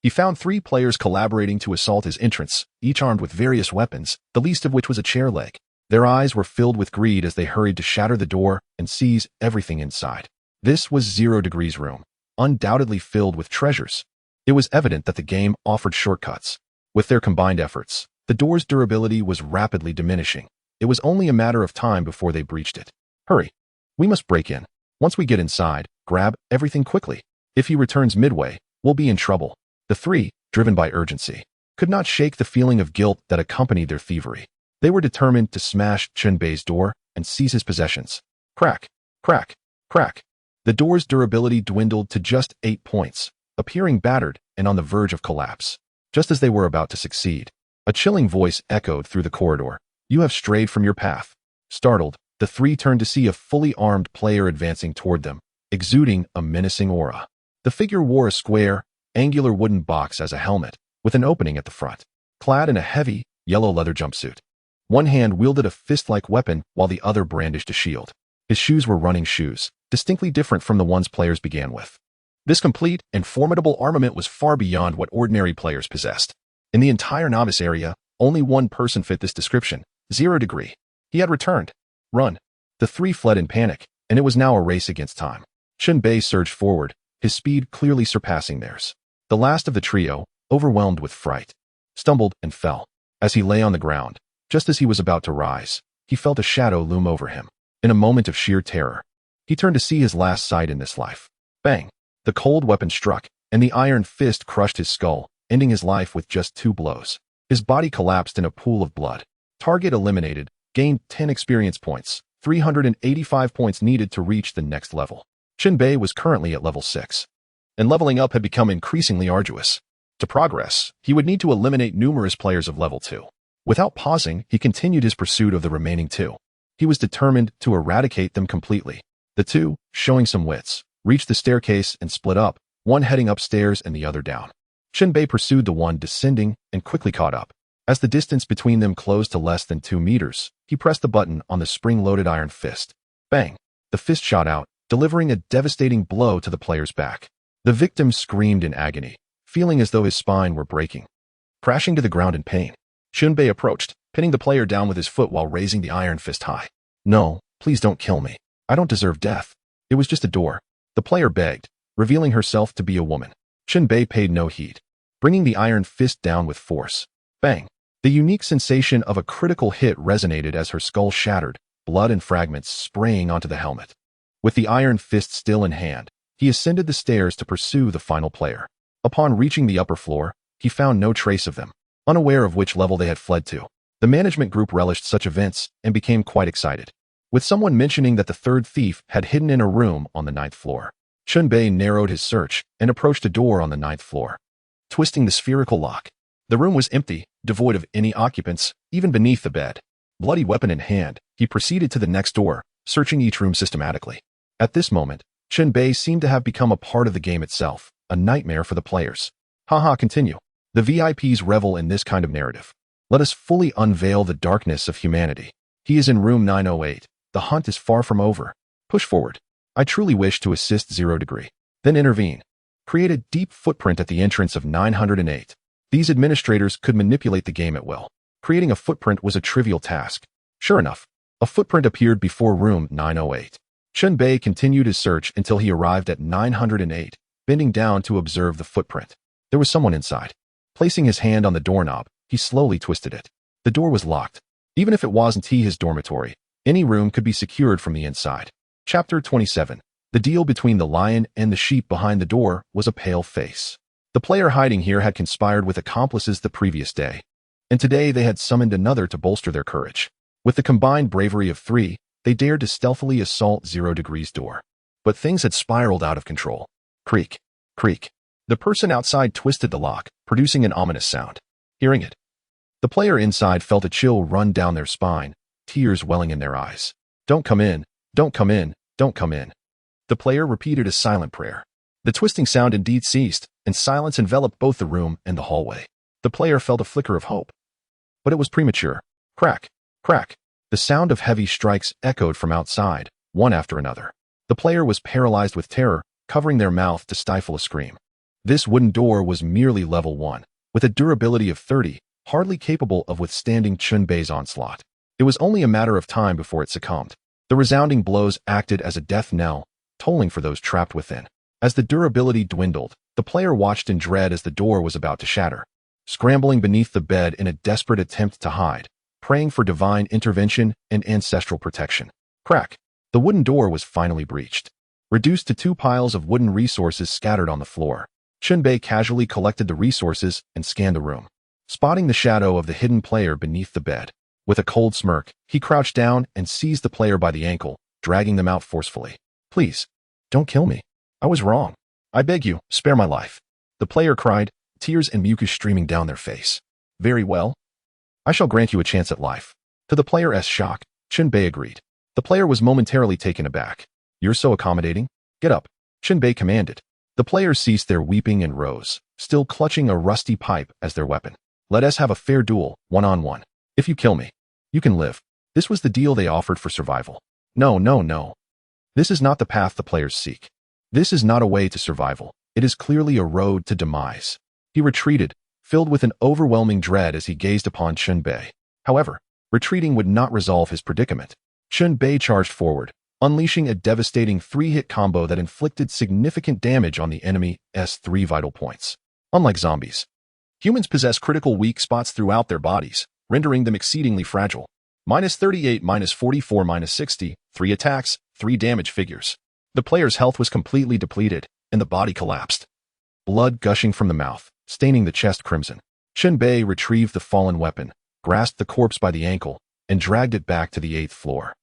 he found 3 players collaborating to assault his entrance, each armed with various weapons, the least of which was a chair leg. Their eyes were filled with greed as they hurried to shatter the door and seize everything inside. This was 0 degree's room, undoubtedly filled with treasures. It was evident that the game offered shortcuts. With their combined efforts, the door's durability was rapidly diminishing. It was only a matter of time before they breached it. Hurry. We must break in. Once we get inside, grab everything quickly. If he returns midway, we'll be in trouble. The 3, driven by urgency, could not shake the feeling of guilt that accompanied their thievery. They were determined to smash Chen Bei's door and seize his possessions. Crack, crack, crack. The door's durability dwindled to just 8 points, appearing battered and on the verge of collapse. Just as they were about to succeed, a chilling voice echoed through the corridor. You have strayed from your path. Startled, the 3 turned to see a fully armed player advancing toward them, exuding a menacing aura. The figure wore a square, angular wooden box as a helmet, with an opening at the front, clad in a heavy, yellow leather jumpsuit. One hand wielded a fist-like weapon while the other brandished a shield. His shoes were running shoes, distinctly different from the ones players began with. This complete and formidable armament was far beyond what ordinary players possessed. In the entire novice area, only one person fit this description, 0 degree. He had returned. Run. The three fled in panic, and it was now a race against time. Chen Bei surged forward, his speed clearly surpassing theirs. The last of the trio, overwhelmed with fright, stumbled and fell. As he lay on the ground, just as he was about to rise, he felt a shadow loom over him. In a moment of sheer terror, he turned to see his last sight in this life. Bang! The cold weapon struck, and the iron fist crushed his skull, ending his life with just 2 blows. His body collapsed in a pool of blood. Target eliminated, gained 10 experience points, 385 points needed to reach the next level. Chen Bei was currently at level 6, and leveling up had become increasingly arduous. To progress, he would need to eliminate numerous players of level 2. Without pausing, he continued his pursuit of the remaining 2. He was determined to eradicate them completely. The 2, showing some wits, reached the staircase and split up, one heading upstairs and the other down. Chen Bei pursued the one descending and quickly caught up. As the distance between them closed to less than 2 meters, he pressed the button on the spring-loaded iron fist. Bang! The fist shot out, delivering a devastating blow to the player's back. The victim screamed in agony, feeling as though his spine were breaking. Crashing to the ground in pain, Chen Bei approached, pinning the player down with his foot while raising the iron fist high. No, please don't kill me. I don't deserve death. It was just a door. The player begged, revealing herself to be a woman. Chen Bei paid no heed, bringing the iron fist down with force. Bang! The unique sensation of a critical hit resonated as her skull shattered, blood and fragments spraying onto the helmet. With the iron fist still in hand, he ascended the stairs to pursue the final player. Upon reaching the upper floor, he found no trace of them, unaware of which level they had fled to. The management group relished such events and became quite excited, with someone mentioning that the third thief had hidden in a room on the 9th floor. Chen Bei narrowed his search and approached a door on the 9th floor, twisting the spherical lock. The room was empty, devoid of any occupants, even beneath the bed. Bloody weapon in hand, he proceeded to the next door, searching each room systematically. At this moment, Chen Bei seemed to have become a part of the game itself, a nightmare for the players. Haha, continue. The VIPs revel in this kind of narrative. Let us fully unveil the darkness of humanity. He is in room 908. The hunt is far from over. Push forward. I truly wish to assist 0 degree. Then intervene. Create a deep footprint at the entrance of 908. These administrators could manipulate the game at will. Creating a footprint was a trivial task. Sure enough, a footprint appeared before room 908. Chen Bei continued his search until he arrived at 908, bending down to observe the footprint. There was someone inside. Placing his hand on the doorknob, he slowly twisted it. The door was locked. Even if it wasn't his dormitory, any room could be secured from the inside. Chapter 27. The deal between the lion and the sheep behind the door was a pale face. The player hiding here had conspired with accomplices the previous day, and today they had summoned another to bolster their courage. With the combined bravery of 3, they dared to stealthily assault 0 degree's door. But things had spiraled out of control. Creak, creak. The person outside twisted the lock, producing an ominous sound. Hearing it, the player inside felt a chill run down their spine, tears welling in their eyes. Don't come in, don't come in, don't come in. The player repeated a silent prayer. The twisting sound indeed ceased, and silence enveloped both the room and the hallway. The player felt a flicker of hope. But it was premature. Crack, crack. The sound of heavy strikes echoed from outside, one after another. The player was paralyzed with terror, covering their mouth to stifle a scream. This wooden door was merely level 1, with a durability of 30, hardly capable of withstanding Chen Bei's onslaught. It was only a matter of time before it succumbed. The resounding blows acted as a death knell, tolling for those trapped within. As the durability dwindled, the player watched in dread as the door was about to shatter. Scrambling beneath the bed in a desperate attempt to hide, praying for divine intervention and ancestral protection. Crack! The wooden door was finally breached. Reduced to 2 piles of wooden resources scattered on the floor, Chen Bei casually collected the resources and scanned the room, spotting the shadow of the hidden player beneath the bed. With a cold smirk, he crouched down and seized the player by the ankle, dragging them out forcefully. Please, don't kill me. I was wrong. I beg you, spare my life. The player cried, tears and mucus streaming down their face. Very well. I shall grant you a chance at life. To the player's shock, Chen Bei agreed. The player was momentarily taken aback. You're so accommodating? Get up, Chen Bei commanded. The players ceased their weeping and rose, still clutching a rusty pipe as their weapon. Let us have a fair duel, one-on-one. If you kill me, you can live. This was the deal they offered for survival. No, no, no. This is not the path the players seek. This is not a way to survival. It is clearly a road to demise. He retreated, filled with an overwhelming dread as he gazed upon Chen Bei. However, retreating would not resolve his predicament. Chen Bei charged forward, unleashing a devastating three-hit combo that inflicted significant damage on the enemy's 3 vital points. Unlike zombies, humans possess critical weak spots throughout their bodies, rendering them exceedingly fragile. -38, -44, -60, 3 attacks, 3 damage figures. The player's health was completely depleted, and the body collapsed. Blood gushing from the mouth, staining the chest crimson. Chen Bei retrieved the fallen weapon, grasped the corpse by the ankle, and dragged it back to the 8th floor.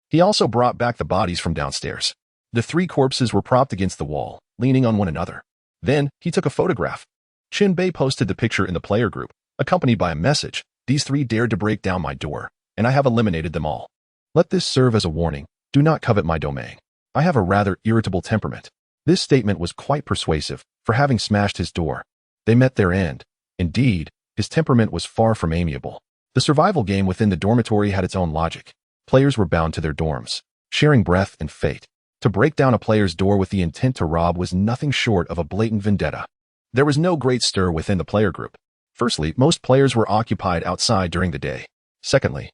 He also brought back the bodies from downstairs. The 3 corpses were propped against the wall, leaning on one another. Then, he took a photograph. Chen Bei posted the picture in the player group, accompanied by a message. These 3 dared to break down my door, and I have eliminated them all. Let this serve as a warning. Do not covet my domain. I have a rather irritable temperament. This statement was quite persuasive, for having smashed his door. They met their end. Indeed, his temperament was far from amiable. The survival game within the dormitory had its own logic. Players were bound to their dorms, sharing breath and fate. To break down a player's door with the intent to rob was nothing short of a blatant vendetta. There was no great stir within the player group. Firstly, most players were occupied outside during the day. Secondly,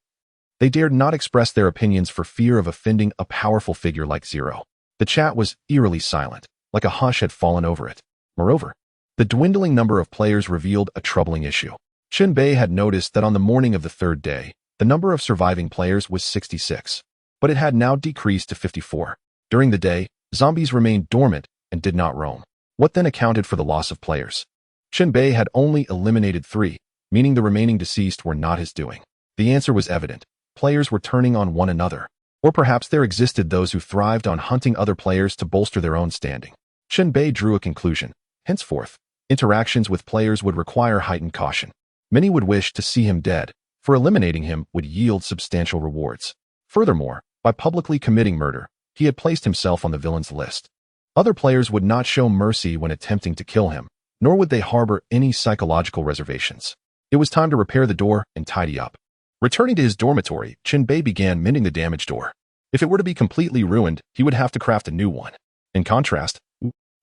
they dared not express their opinions for fear of offending a powerful figure like Zero. The chat was eerily silent, like a hush had fallen over it. Moreover, the dwindling number of players revealed a troubling issue. Chen Bei had noticed that on the morning of the 3rd day, the number of surviving players was 66, but it had now decreased to 54. During the day, zombies remained dormant and did not roam. What then accounted for the loss of players? Chen Bei had only eliminated 3, meaning the remaining deceased were not his doing. The answer was evident. Players were turning on one another. Or perhaps there existed those who thrived on hunting other players to bolster their own standing. Chen Bei drew a conclusion. Henceforth, interactions with players would require heightened caution. Many would wish to see him dead, for eliminating him would yield substantial rewards. Furthermore, by publicly committing murder, he had placed himself on the villain's list. Other players would not show mercy when attempting to kill him, nor would they harbor any psychological reservations. It was time to repair the door and tidy up. Returning to his dormitory, Chen Bei began mending the damaged door. If it were to be completely ruined, he would have to craft a new one. In contrast,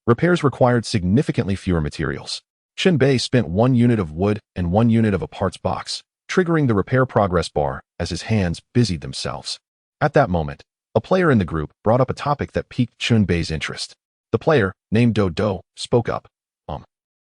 repairs required significantly fewer materials. Chen Bei spent 1 unit of wood and 1 unit of a parts box, triggering the repair progress bar as his hands busied themselves. At that moment, a player in the group brought up a topic that piqued Chen Bei's interest. The player, named Do, spoke up.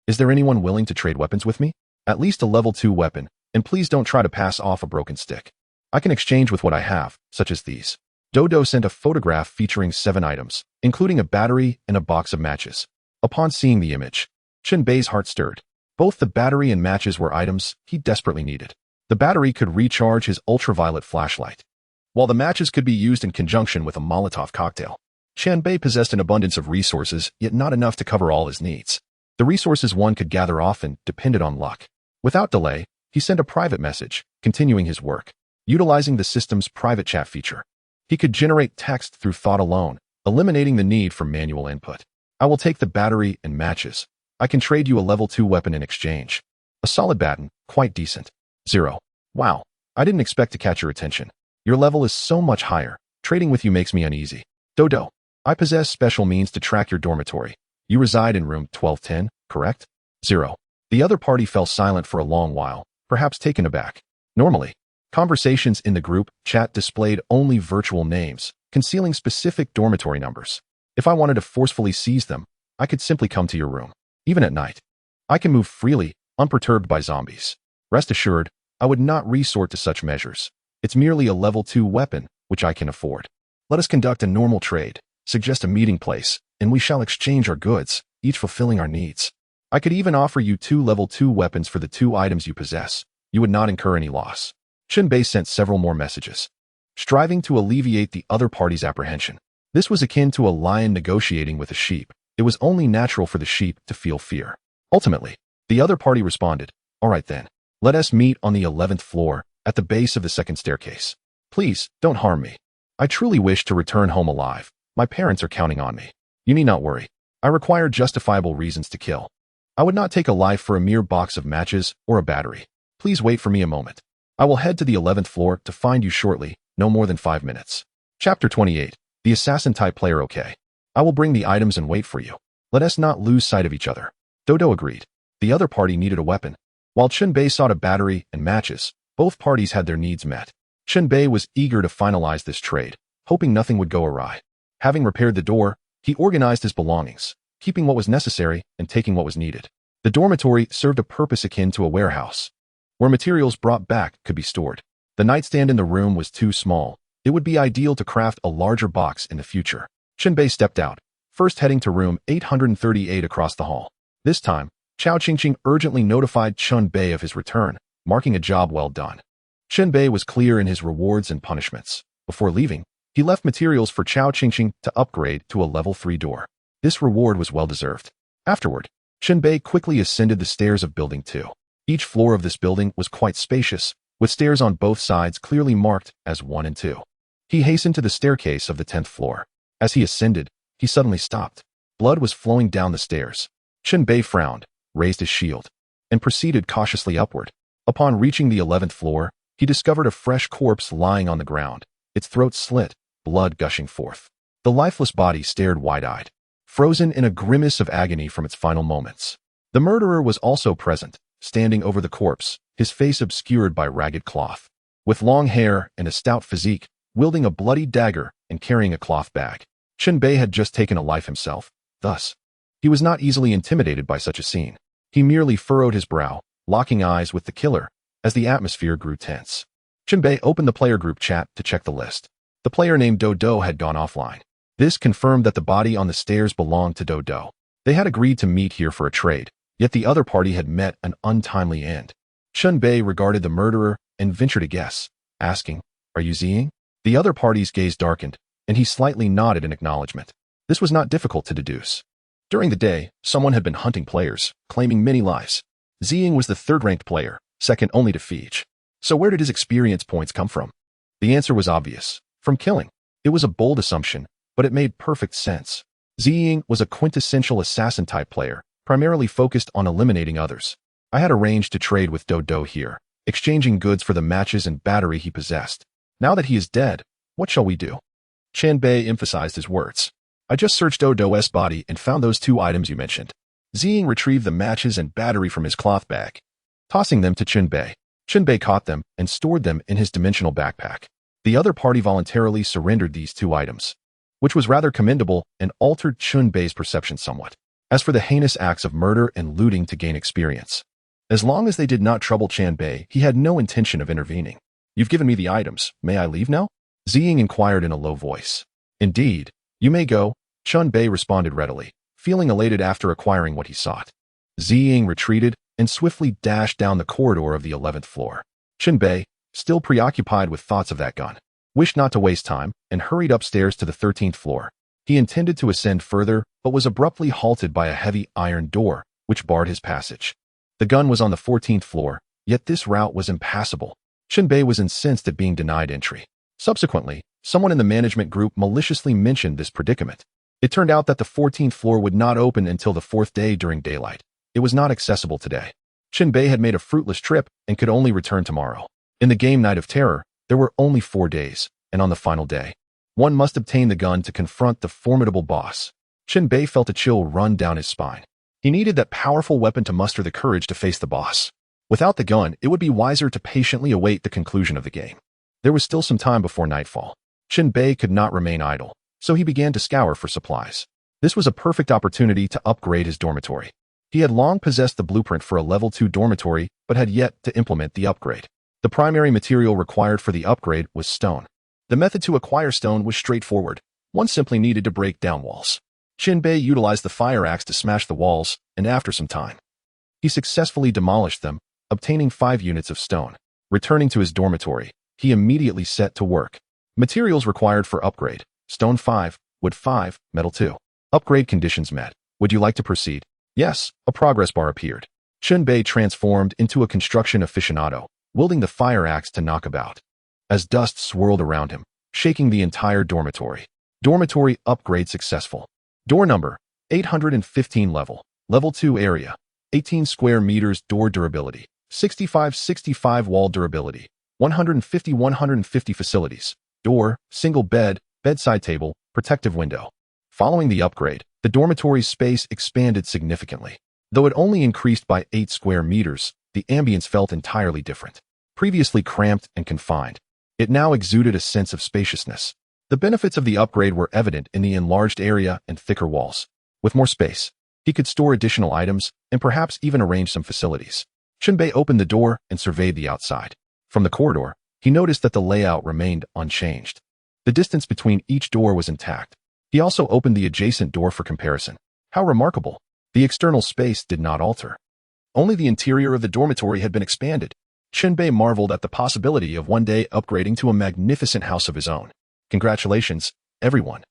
Is there anyone willing to trade weapons with me? At least a level 2 weapon, and please don't try to pass off a broken stick. I can exchange with what I have, such as these. Do sent a photograph featuring 7 items, including a battery and a box of matches. Upon seeing the image, Chen Bei's heart stirred. Both the battery and matches were items he desperately needed. The battery could recharge his ultraviolet flashlight, while the matches could be used in conjunction with a Molotov cocktail. Chen Bei possessed an abundance of resources, yet not enough to cover all his needs. The resources one could gather often depended on luck. Without delay, he sent a private message, continuing his work. Utilizing the system's private chat feature, he could generate text through thought alone, eliminating the need for manual input. I will take the battery and matches. I can trade you a level 2 weapon in exchange. A solid baton, quite decent. 0. Wow, I didn't expect to catch your attention. Your level is so much higher. Trading with you makes me uneasy. Do, I possess special means to track your dormitory. You reside in room 1210, correct? 0. The other party fell silent for a long while, perhaps taken aback. Normally, conversations in the group chat displayed only virtual names, concealing specific dormitory numbers. If I wanted to forcefully seize them, I could simply come to your room. Even at night, I can move freely, unperturbed by zombies. Rest assured, I would not resort to such measures. It's merely a level 2 weapon, which I can afford. Let us conduct a normal trade, suggest a meeting place, and we shall exchange our goods, each fulfilling our needs. I could even offer you 2 level 2 weapons for the 2 items you possess. You would not incur any loss. Chen Bei sent several more messages, striving to alleviate the other party's apprehension. This was akin to a lion negotiating with a sheep. It was only natural for the sheep to feel fear. Ultimately, the other party responded, all right then, let us meet on the 11th floor, at the base of the 2nd staircase. Please, don't harm me. I truly wish to return home alive. My parents are counting on me. You need not worry. I require justifiable reasons to kill. I would not take a life for a mere box of matches or a battery. Please wait for me a moment. I will head to the 11th floor to find you shortly, no more than 5 minutes. Chapter 28. The assassin-type player. Okay. I will bring the items and wait for you. Let us not lose sight of each other. Dodo agreed. The other party needed a weapon. While Chen Bei sought a battery and matches, both parties had their needs met. Chen Bei was eager to finalize this trade, hoping nothing would go awry. Having repaired the door, he organized his belongings, keeping what was necessary and taking what was needed. The dormitory served a purpose akin to a warehouse, where materials brought back could be stored. The nightstand in the room was too small. It would be ideal to craft a larger box in the future. Chen Bei stepped out, first heading to room 838 across the hall. This time, Chao Qingqing urgently notified Chen Bei of his return, marking a job well done. Chen Bei was clear in his rewards and punishments. Before leaving, he left materials for Chao Qingqing to upgrade to a level 3 door. This reward was well deserved. Afterward, Chen Bei quickly ascended the stairs of Building 2. Each floor of this building was quite spacious, with stairs on both sides clearly marked as 1 and 2. He hastened to the staircase of the 10th floor. As he ascended, he suddenly stopped. Blood was flowing down the stairs. Chen Bei frowned, raised his shield, and proceeded cautiously upward. Upon reaching the 11th floor, he discovered a fresh corpse lying on the ground, its throat slit, blood gushing forth. The lifeless body stared wide-eyed, frozen in a grimace of agony from its final moments. The murderer was also present, standing over the corpse, his face obscured by ragged cloth. With long hair and a stout physique, wielding a bloody dagger and carrying a cloth bag. Chen Bei had just taken a life himself, thus, he was not easily intimidated by such a scene. He merely furrowed his brow, locking eyes with the killer, as the atmosphere grew tense. Chen Bei opened the player group chat to check the list. The player named Dodo had gone offline. This confirmed that the body on the stairs belonged to Dodo. They had agreed to meet here for a trade, yet the other party had met an untimely end. Chen Bei regarded the murderer and ventured a guess, asking, "Are you Ziying?" The other party's gaze darkened, and he slightly nodded in acknowledgement. This was not difficult to deduce. During the day, someone had been hunting players, claiming many lives. Ziying was the third-ranked player, second only to Fiji. So where did his experience points come from? The answer was obvious. From killing. It was a bold assumption, but it made perfect sense. Ziying was a quintessential assassin-type player, primarily focused on eliminating others. I had arranged to trade with Dodo here, exchanging goods for the matches and battery he possessed. Now that he is dead, what shall we do? Chen Bei emphasized his words. I just searched Dodo's body and found those 2 items you mentioned. Ziying retrieved the matches and battery from his cloth bag, tossing them to Chen Bei. Chen Bei caught them and stored them in his dimensional backpack. The other party voluntarily surrendered these 2 items, which was rather commendable and altered Chen Bei's perception somewhat. As for the heinous acts of murder and looting to gain experience, as long as they did not trouble Chen Bei, he had no intention of intervening. You've given me the items. May I leave now? Ziying inquired in a low voice. Indeed. You may go, Chen Bei responded readily, feeling elated after acquiring what he sought. Ziying retreated and swiftly dashed down the corridor of the 11th floor. Chen Bei, still preoccupied with thoughts of that gun, wished not to waste time and hurried upstairs to the 13th floor. He intended to ascend further, but was abruptly halted by a heavy iron door, which barred his passage. The gun was on the 14th floor, yet this route was impassable. Chen Bei was incensed at being denied entry. Subsequently, someone in the management group maliciously mentioned this predicament. It turned out that the 14th floor would not open until the 4th day during daylight. It was not accessible today. Chen Bei had made a fruitless trip and could only return tomorrow. In the game Night of Terror, there were only 4 days, and on the final day, one must obtain the gun to confront the formidable boss. Chen Bei felt a chill run down his spine. He needed that powerful weapon to muster the courage to face the boss. Without the gun, it would be wiser to patiently await the conclusion of the game. There was still some time before nightfall. Chen Bei could not remain idle, so he began to scour for supplies. This was a perfect opportunity to upgrade his dormitory. He had long possessed the blueprint for a level 2 dormitory, but had yet to implement the upgrade. The primary material required for the upgrade was stone. The method to acquire stone was straightforward. One simply needed to break down walls. Chen Bei utilized the fire axe to smash the walls, and after some time, he successfully demolished them, obtaining 5 units of stone. Returning to his dormitory, he immediately set to work. Materials required for upgrade: stone 5, wood 5, metal 2. Upgrade conditions met. Would you like to proceed? Yes, a progress bar appeared. Chen Bei transformed into a construction aficionado, wielding the fire axe to knock about. As dust swirled around him, shaking the entire dormitory. Dormitory upgrade successful. Door number 815 level 2 area, 18 square meters door durability, 65 wall durability, 150 facilities, door, single bed, bedside table, protective window. Following the upgrade, the dormitory's space expanded significantly. Though it only increased by 8 square meters, the ambience felt entirely different. Previously cramped and confined, it now exuded a sense of spaciousness. The benefits of the upgrade were evident in the enlarged area and thicker walls. With more space, he could store additional items and perhaps even arrange some facilities. Chen Bei opened the door and surveyed the outside. From the corridor, he noticed that the layout remained unchanged. The distance between each door was intact. He also opened the adjacent door for comparison. How remarkable! The external space did not alter. Only the interior of the dormitory had been expanded. Chen Bei marveled at the possibility of one day upgrading to a magnificent house of his own. Congratulations, everyone.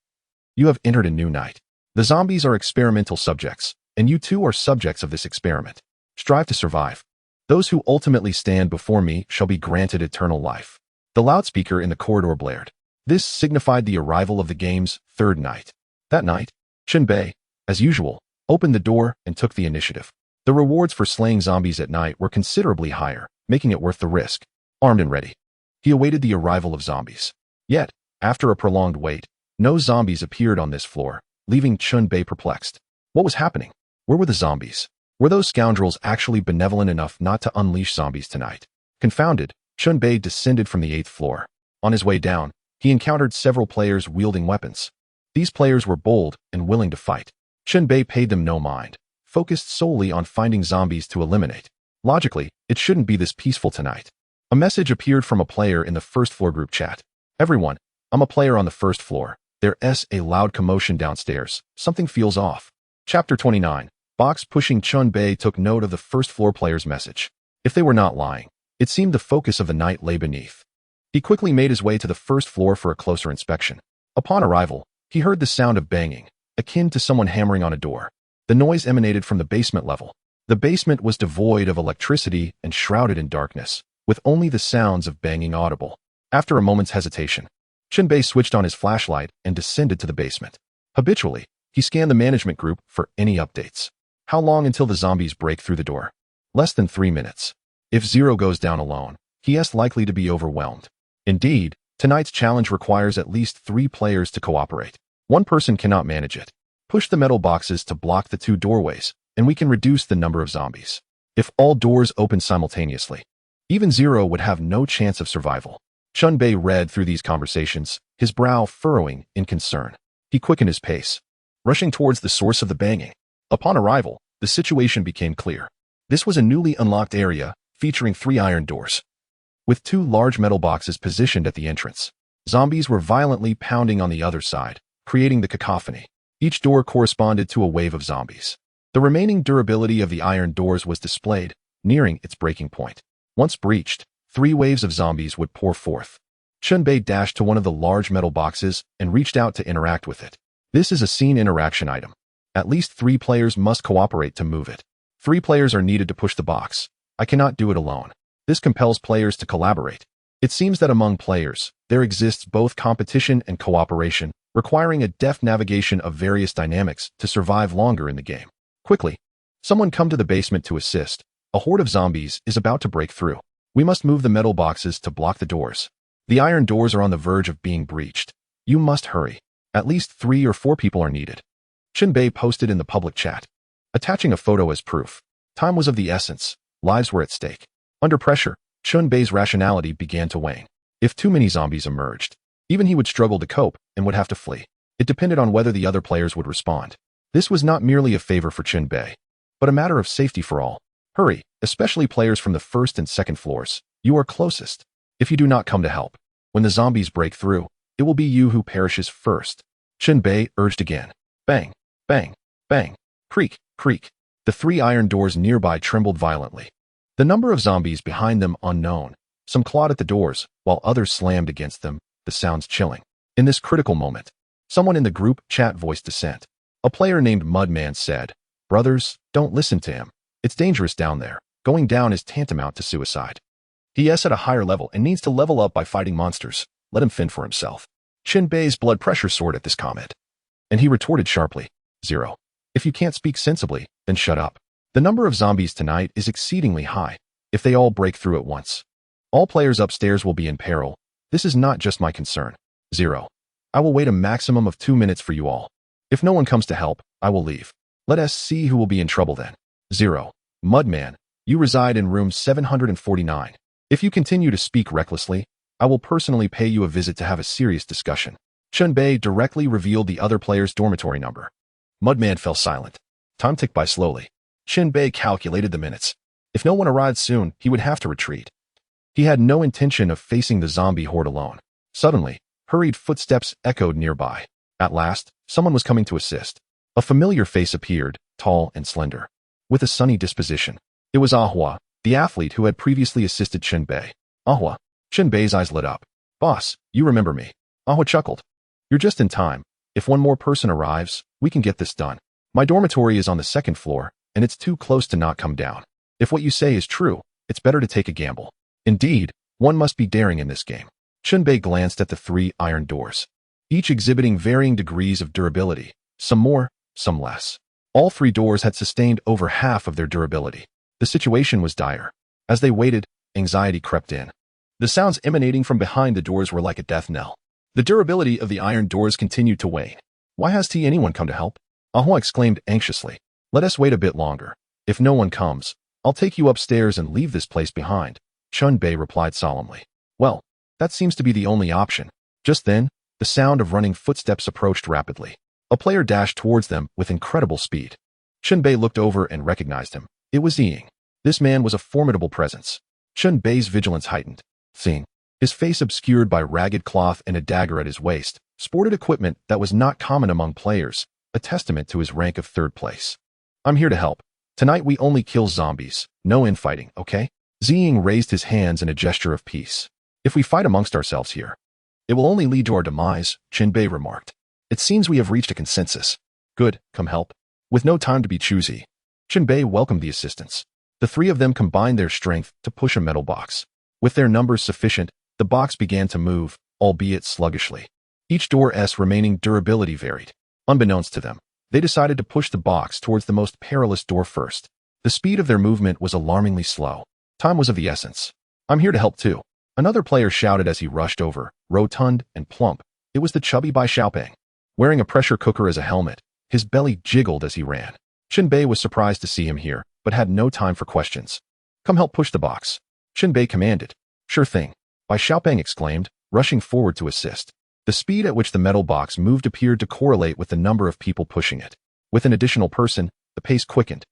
You have entered a new night. The zombies are experimental subjects, and you too are subjects of this experiment. Strive to survive. Those who ultimately stand before me shall be granted eternal life. The loudspeaker in the corridor blared. This signified the arrival of the game's third night. That night, Chen Bei, as usual, opened the door and took the initiative. The rewards for slaying zombies at night were considerably higher, making it worth the risk. Armed and ready, he awaited the arrival of zombies. Yet, after a prolonged wait, no zombies appeared on this floor, leaving Chen Bei perplexed. What was happening? Where were the zombies? Were those scoundrels actually benevolent enough not to unleash zombies tonight? Confounded, Chen Bei descended from the 8th floor. On his way down, he encountered several players wielding weapons. These players were bold and willing to fight. Chen Bei paid them no mind, focused solely on finding zombies to eliminate. Logically, it shouldn't be this peaceful tonight. A message appeared from a player in the first floor group chat. Everyone, I'm a player on the first floor. There's a loud commotion downstairs. Something feels off. Chapter 29. Box pushing. Chen Bei took note of the first floor player's message. If they were not lying, it seemed the focus of the night lay beneath. He quickly made his way to the first floor for a closer inspection. Upon arrival, he heard the sound of banging, akin to someone hammering on a door. The noise emanated from the basement level. The basement was devoid of electricity and shrouded in darkness, with only the sounds of banging audible. After a moment's hesitation, Chen Bei switched on his flashlight and descended to the basement. Habitually, he scanned the management group for any updates. How long until the zombies break through the door? Less than 3 minutes. If Zero goes down alone, he is likely to be overwhelmed. Indeed, tonight's challenge requires at least 3 players to cooperate. One person cannot manage it. Push the metal boxes to block the 2 doorways, and we can reduce the number of zombies. If all doors open simultaneously, even Zero would have no chance of survival. Chen Bei read through these conversations, his brow furrowing in concern. He quickened his pace, rushing towards the source of the banging. Upon arrival, the situation became clear. This was a newly unlocked area featuring 3 iron doors, with 2 large metal boxes positioned at the entrance. Zombies were violently pounding on the other side, creating the cacophony. Each door corresponded to a wave of zombies. The remaining durability of the iron doors was displayed, nearing its breaking point. Once breached, 3 waves of zombies would pour forth. Chen Bei dashed to one of the large metal boxes and reached out to interact with it. This is a scene interaction item. At least 3 players must cooperate to move it. 3 players are needed to push the box. I cannot do it alone. This compels players to collaborate. It seems that among players, there exists both competition and cooperation, requiring a deft navigation of various dynamics to survive longer in the game. Quickly, someone come to the basement to assist. A horde of zombies is about to break through. We must move the metal boxes to block the doors. The iron doors are on the verge of being breached. You must hurry. At least 3 or 4 people are needed. Chen Bei posted in the public chat, attaching a photo as proof. Time was of the essence. Lives were at stake. Under pressure, Chen Bei's rationality began to wane. If too many zombies emerged, even he would struggle to cope and would have to flee. It depended on whether the other players would respond. This was not merely a favor for Chen Bei, but a matter of safety for all. Hurry, especially players from the 1st and 2nd floors. You are closest. If you do not come to help, when the zombies break through, it will be you who perishes first. Chen Bei urged again. Bang, bang, bang, creak, creak. The 3 iron doors nearby trembled violently. The number of zombies behind them unknown. Some clawed at the doors, while others slammed against them, the sounds chilling. In this critical moment, someone in the group chat voiced dissent. A player named Mudman said, "Brothers, don't listen to him. It's dangerous down there. Going down is tantamount to suicide. He is at a higher level and needs to level up by fighting monsters. Let him fend for himself." Chen Bei's blood pressure soared at this comment, and he retorted sharply, 0. If you can't speak sensibly, then shut up. The number of zombies tonight is exceedingly high. If they all break through at once, all players upstairs will be in peril. This is not just my concern. 0. I will wait a maximum of 2 minutes for you all. If no one comes to help, I will leave. Let us see who will be in trouble then. 0. Mudman, you reside in room 749. If you continue to speak recklessly, I will personally pay you a visit to have a serious discussion. Chen Bei directly revealed the other player's dormitory number. Mudman fell silent. Time ticked by slowly. Chen Bei calculated the minutes. If no one arrived soon, he would have to retreat. He had no intention of facing the zombie horde alone. Suddenly, hurried footsteps echoed nearby. At last, someone was coming to assist. A familiar face appeared, tall and slender, with a sunny disposition. It was Ahua, the athlete who had previously assisted Chen Bei. Ahua. Chen Bei's eyes lit up. Boss, you remember me. Ahua chuckled. You're just in time. If one more person arrives, we can get this done. My dormitory is on the 2nd floor, and it's too close to not come down. If what you say is true, it's better to take a gamble. Indeed, one must be daring in this game. Chen Bei glanced at the 3 iron doors, each exhibiting varying degrees of durability, some more, some less. All 3 doors had sustained over half of their durability. The situation was dire. As they waited, anxiety crept in. The sounds emanating from behind the doors were like a death knell. The durability of the iron doors continued to wane. Why hasn't anyone come to help? Ahua exclaimed anxiously. Let us wait a bit longer. If no one comes, I'll take you upstairs and leave this place behind. Chen Bei replied solemnly. Well, that seems to be the only option. Just then, the sound of running footsteps approached rapidly. A player dashed towards them with incredible speed. Chen Bei looked over and recognized him. It was Ying. This man was a formidable presence. Chen Bei's vigilance heightened. Seeing his face obscured by ragged cloth and a dagger at his waist, sported equipment that was not common among players, a testament to his rank of 3rd place. I'm here to help. Tonight we only kill zombies, no infighting, okay? Ying raised his hands in a gesture of peace. If we fight amongst ourselves here, it will only lead to our demise, Chen Bei remarked. It seems we have reached a consensus. Good, come help. With no time to be choosy, Chen Bei welcomed the assistance. The 3 of them combined their strength to push a metal box. With their numbers sufficient, the box began to move, albeit sluggishly. Each door's remaining durability varied. Unbeknownst to them, they decided to push the box towards the most perilous door first. The speed of their movement was alarmingly slow. Time was of the essence. I'm here to help too. Another player shouted as he rushed over, rotund and plump. It was the chubby Bai Xiaopeng. Wearing a pressure cooker as a helmet, his belly jiggled as he ran. Chen Bei was surprised to see him here, but had no time for questions. Come help push the box. Chen Bei commanded. Sure thing. Bai Xiaopeng exclaimed, rushing forward to assist. The speed at which the metal box moved appeared to correlate with the number of people pushing it. With an additional person, the pace quickened.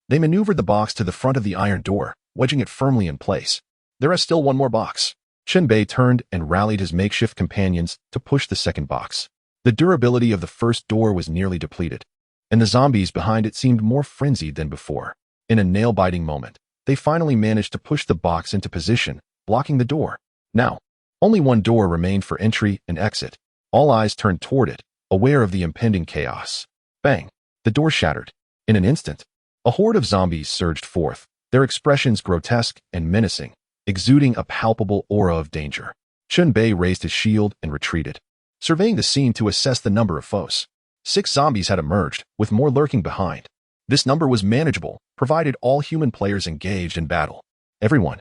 They maneuvered the box to the front of the iron door, wedging it firmly in place. There is still one more box. Chen Bei turned and rallied his makeshift companions to push the 2nd box. The durability of the 1st door was nearly depleted, and the zombies behind it seemed more frenzied than before. In a nail-biting moment, they finally managed to push the box into position, blocking the door. Now, only one door remained for entry and exit. All eyes turned toward it, aware of the impending chaos. Bang! The door shattered. In an instant, a horde of zombies surged forth, their expressions grotesque and menacing, exuding a palpable aura of danger. Chen Bei raised his shield and retreated, surveying the scene to assess the number of foes. 6 zombies had emerged, with more lurking behind. This number was manageable, provided all human players engaged in battle. Everyone,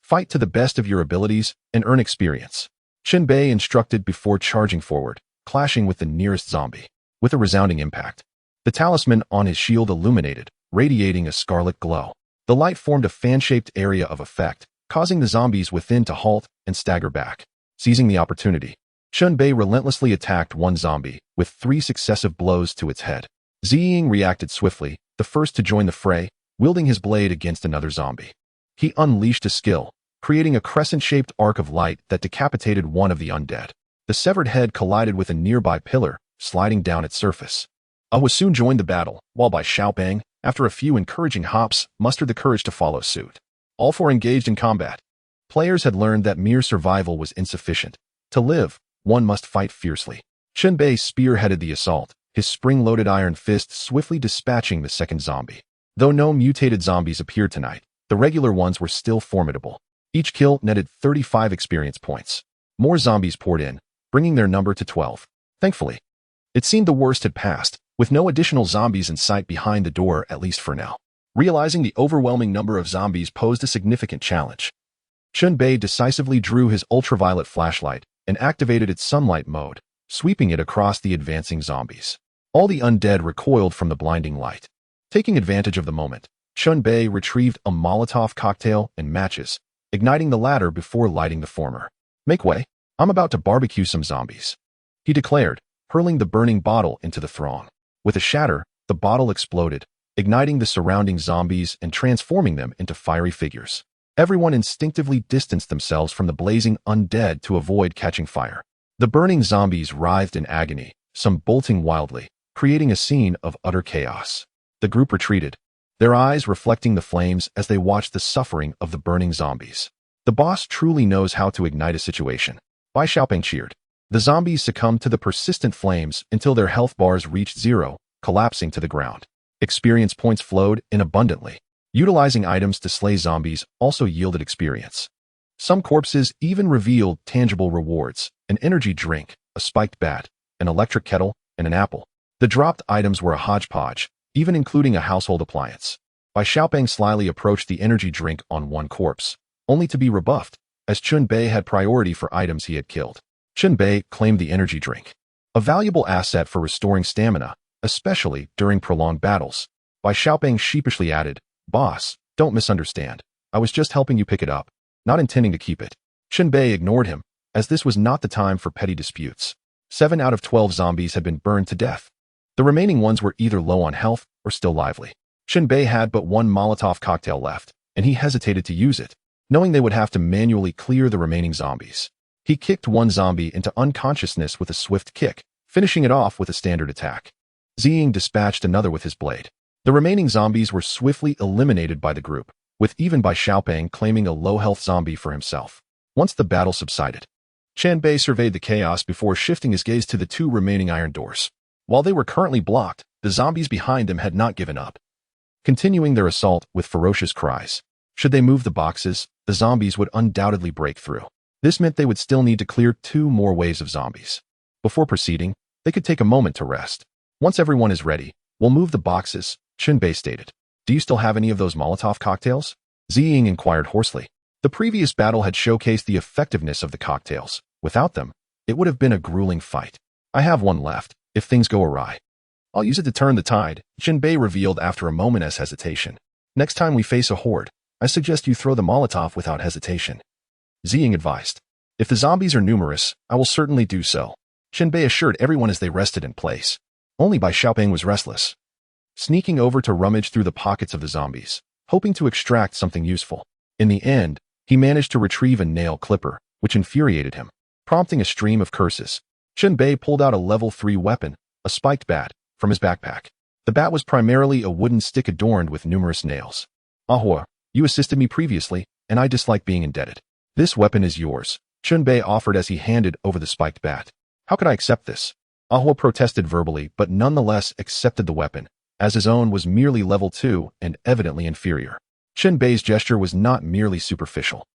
fight to the best of your abilities and earn experience. Chen Bei instructed before charging forward, clashing with the nearest zombie. With a resounding impact, the talisman on his shield illuminated, radiating a scarlet glow. The light formed a fan-shaped area of effect, causing the zombies within to halt and stagger back. Seizing the opportunity, Chen Bei relentlessly attacked one zombie with 3 successive blows to its head. Ying reacted swiftly, the first to join the fray, wielding his blade against another zombie. He unleashed a skill, creating a crescent-shaped arc of light that decapitated one of the undead. The severed head collided with a nearby pillar, sliding down its surface. Ahua soon joined the battle, while Bai Xiaopeng, after a few encouraging hops, mustered the courage to follow suit. All 4 engaged in combat. Players had learned that mere survival was insufficient. To live, one must fight fiercely. Chen Bei spearheaded the assault, his spring-loaded iron fist swiftly dispatching the 2nd zombie. Though no mutated zombies appeared tonight, the regular ones were still formidable. Each kill netted 35 experience points. More zombies poured in, bringing their number to 12. Thankfully, it seemed the worst had passed. with no additional zombies in sight behind the door, at least for now. Realizing the overwhelming number of zombies posed a significant challenge, Chen Bei decisively drew his ultraviolet flashlight and activated its sunlight mode, sweeping it across the advancing zombies. All the undead recoiled from the blinding light. Taking advantage of the moment, Chen Bei retrieved a Molotov cocktail and matches, igniting the latter before lighting the former. "Make way. I'm about to barbecue some zombies," he declared, hurling the burning bottle into the throng. With a shatter, the bottle exploded, igniting the surrounding zombies and transforming them into fiery figures. Everyone instinctively distanced themselves from the blazing undead to avoid catching fire. The burning zombies writhed in agony, some bolting wildly, creating a scene of utter chaos. The group retreated, their eyes reflecting the flames as they watched the suffering of the burning zombies. "The boss truly knows how to ignite a situation," Bai Xiaoping cheered. The zombies succumbed to the persistent flames until their health bars reached zero, collapsing to the ground. Experience points flowed in abundantly. Utilizing items to slay zombies also yielded experience. Some corpses even revealed tangible rewards: an energy drink, a spiked bat, an electric kettle, and an apple. The dropped items were a hodgepodge, even including a household appliance. Bai Xiaoping slyly approached the energy drink on one corpse, only to be rebuffed, as Chen Bei had priority for items he had killed. Chen Bei claimed the energy drink, a valuable asset for restoring stamina, especially during prolonged battles. Bai Xiaoping sheepishly added, "Boss, don't misunderstand. I was just helping you pick it up, not intending to keep it." Chen Bei ignored him, as this was not the time for petty disputes. 7 out of 12 zombies had been burned to death. The remaining ones were either low on health or still lively. Chen Bei had but one Molotov cocktail left, and he hesitated to use it, knowing they would have to manually clear the remaining zombies. He kicked one zombie into unconsciousness with a swift kick, finishing it off with a standard attack. Ziying dispatched another with his blade. The remaining zombies were swiftly eliminated by the group, with even Bai Xiaoping claiming a low-health zombie for himself. Once the battle subsided, Chen Bei surveyed the chaos before shifting his gaze to the 2 remaining iron doors. While they were currently blocked, the zombies behind them had not given up, continuing their assault with ferocious cries. Should they move the boxes, the zombies would undoubtedly break through. This meant they would still need to clear 2 more waves of zombies. Before proceeding, they could take a moment to rest. "Once everyone is ready, we'll move the boxes," Chen Bei stated. "Do you still have any of those Molotov cocktails?" Ziying inquired hoarsely. The previous battle had showcased the effectiveness of the cocktails. Without them, it would have been a grueling fight. "I have one left, if things go awry. I'll use it to turn the tide," Chen Bei revealed after a moment's hesitation. "Next time we face a horde, I suggest you throw the Molotov without hesitation," Ziying advised. "If the zombies are numerous, I will certainly do so," Chen Bei assured everyone as they rested in place. Only Bai Xiaoping was restless, sneaking over to rummage through the pockets of the zombies, hoping to extract something useful. In the end, he managed to retrieve a nail clipper, which infuriated him, prompting a stream of curses. Chen Bei pulled out a level 3 weapon, a spiked bat, from his backpack. The bat was primarily a wooden stick adorned with numerous nails. "Ahua, you assisted me previously, and I dislike being indebted. This weapon is yours," Chen Bei offered as he handed over the spiked bat. "How could I accept this?" Ahua protested verbally, but nonetheless accepted the weapon, as his own was merely level 2 and evidently inferior. Chen Bei's gesture was not merely superficial.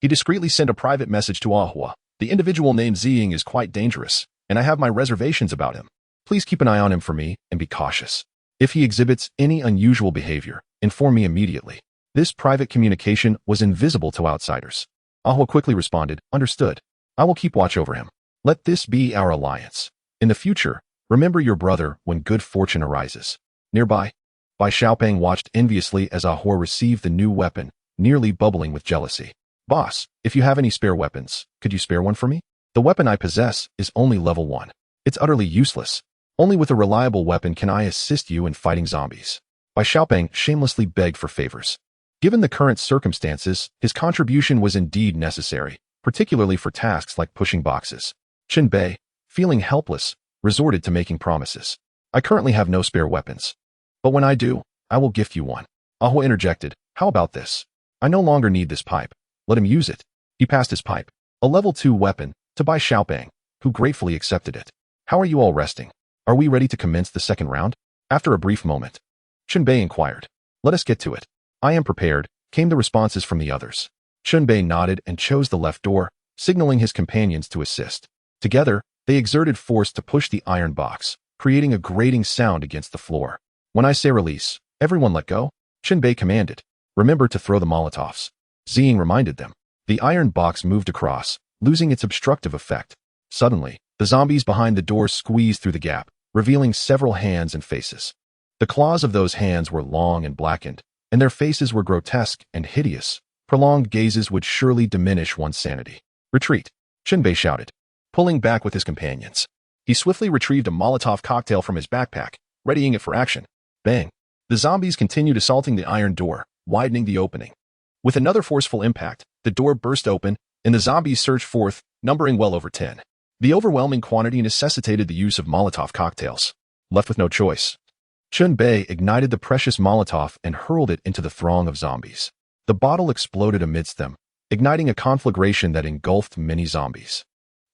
He discreetly sent a private message to Ahua. "The individual named Ziying is quite dangerous, and I have my reservations about him. Please keep an eye on him for me and be cautious. If he exhibits any unusual behavior, inform me immediately." This private communication was invisible to outsiders. Ahua quickly responded, "Understood. I will keep watch over him. Let this be our alliance. In the future, remember your brother when good fortune arises." Nearby, Bai Xiaoping watched enviously as Ahua received the new weapon, nearly bubbling with jealousy. "Boss, if you have any spare weapons, could you spare one for me? The weapon I possess is only level 1. It's utterly useless. Only with a reliable weapon can I assist you in fighting zombies." Bai Xiaoping shamelessly begged for favors. Given the current circumstances, his contribution was indeed necessary, particularly for tasks like pushing boxes. Chen Bei, feeling helpless, resorted to making promises. "I currently have no spare weapons, but when I do, I will gift you one." Ahua interjected, "How about this? I no longer need this pipe. Let him use it." He passed his pipe, a level 2 weapon, to Bai Xiaoping, who gratefully accepted it. "How are you all resting? Are we ready to commence the second round?" After a brief moment, Chen Bei inquired. "Let us get to it." "I am prepared," came the responses from the others. Chen Bei nodded and chose the left door, signaling his companions to assist. Together, they exerted force to push the iron box, creating a grating sound against the floor. When I say release, everyone let go, Chen Bei commanded. Remember to throw the Molotovs. Ziying reminded them. The iron box moved across, losing its obstructive effect. Suddenly, the zombies behind the door squeezed through the gap, revealing several hands and faces. The claws of those hands were long and blackened, and their faces were grotesque and hideous. Prolonged gazes would surely diminish one's sanity. Retreat, Chen Bei shouted, pulling back with his companions. He swiftly retrieved a Molotov cocktail from his backpack, readying it for action. Bang! The zombies continued assaulting the iron door, widening the opening. With another forceful impact, the door burst open, and the zombies surged forth, numbering well over 10. The overwhelming quantity necessitated the use of Molotov cocktails. Left with no choice, Chen Bei ignited the precious Molotov and hurled it into the throng of zombies. The bottle exploded amidst them, igniting a conflagration that engulfed many zombies.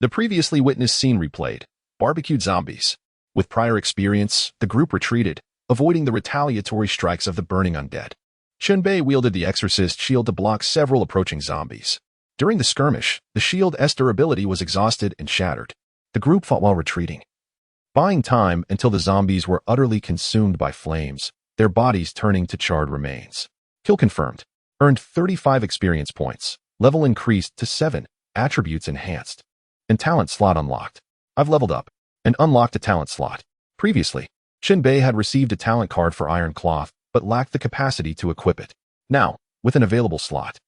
The previously witnessed scene replayed. Barbecued zombies. With prior experience, the group retreated, avoiding the retaliatory strikes of the burning undead. Chen Bei wielded the exorcist shield to block several approaching zombies. During the skirmish, the shield's durability was exhausted and shattered. The group fought while retreating, buying time until the zombies were utterly consumed by flames, their bodies turning to charred remains. Kill confirmed. Earned 35 experience points. Level increased to 7. Attributes enhanced. And talent slot unlocked. I've leveled up and unlocked a talent slot. Previously, Chen Bei had received a talent card for Iron Cloth, but lacked the capacity to equip it. Now, with an available slot,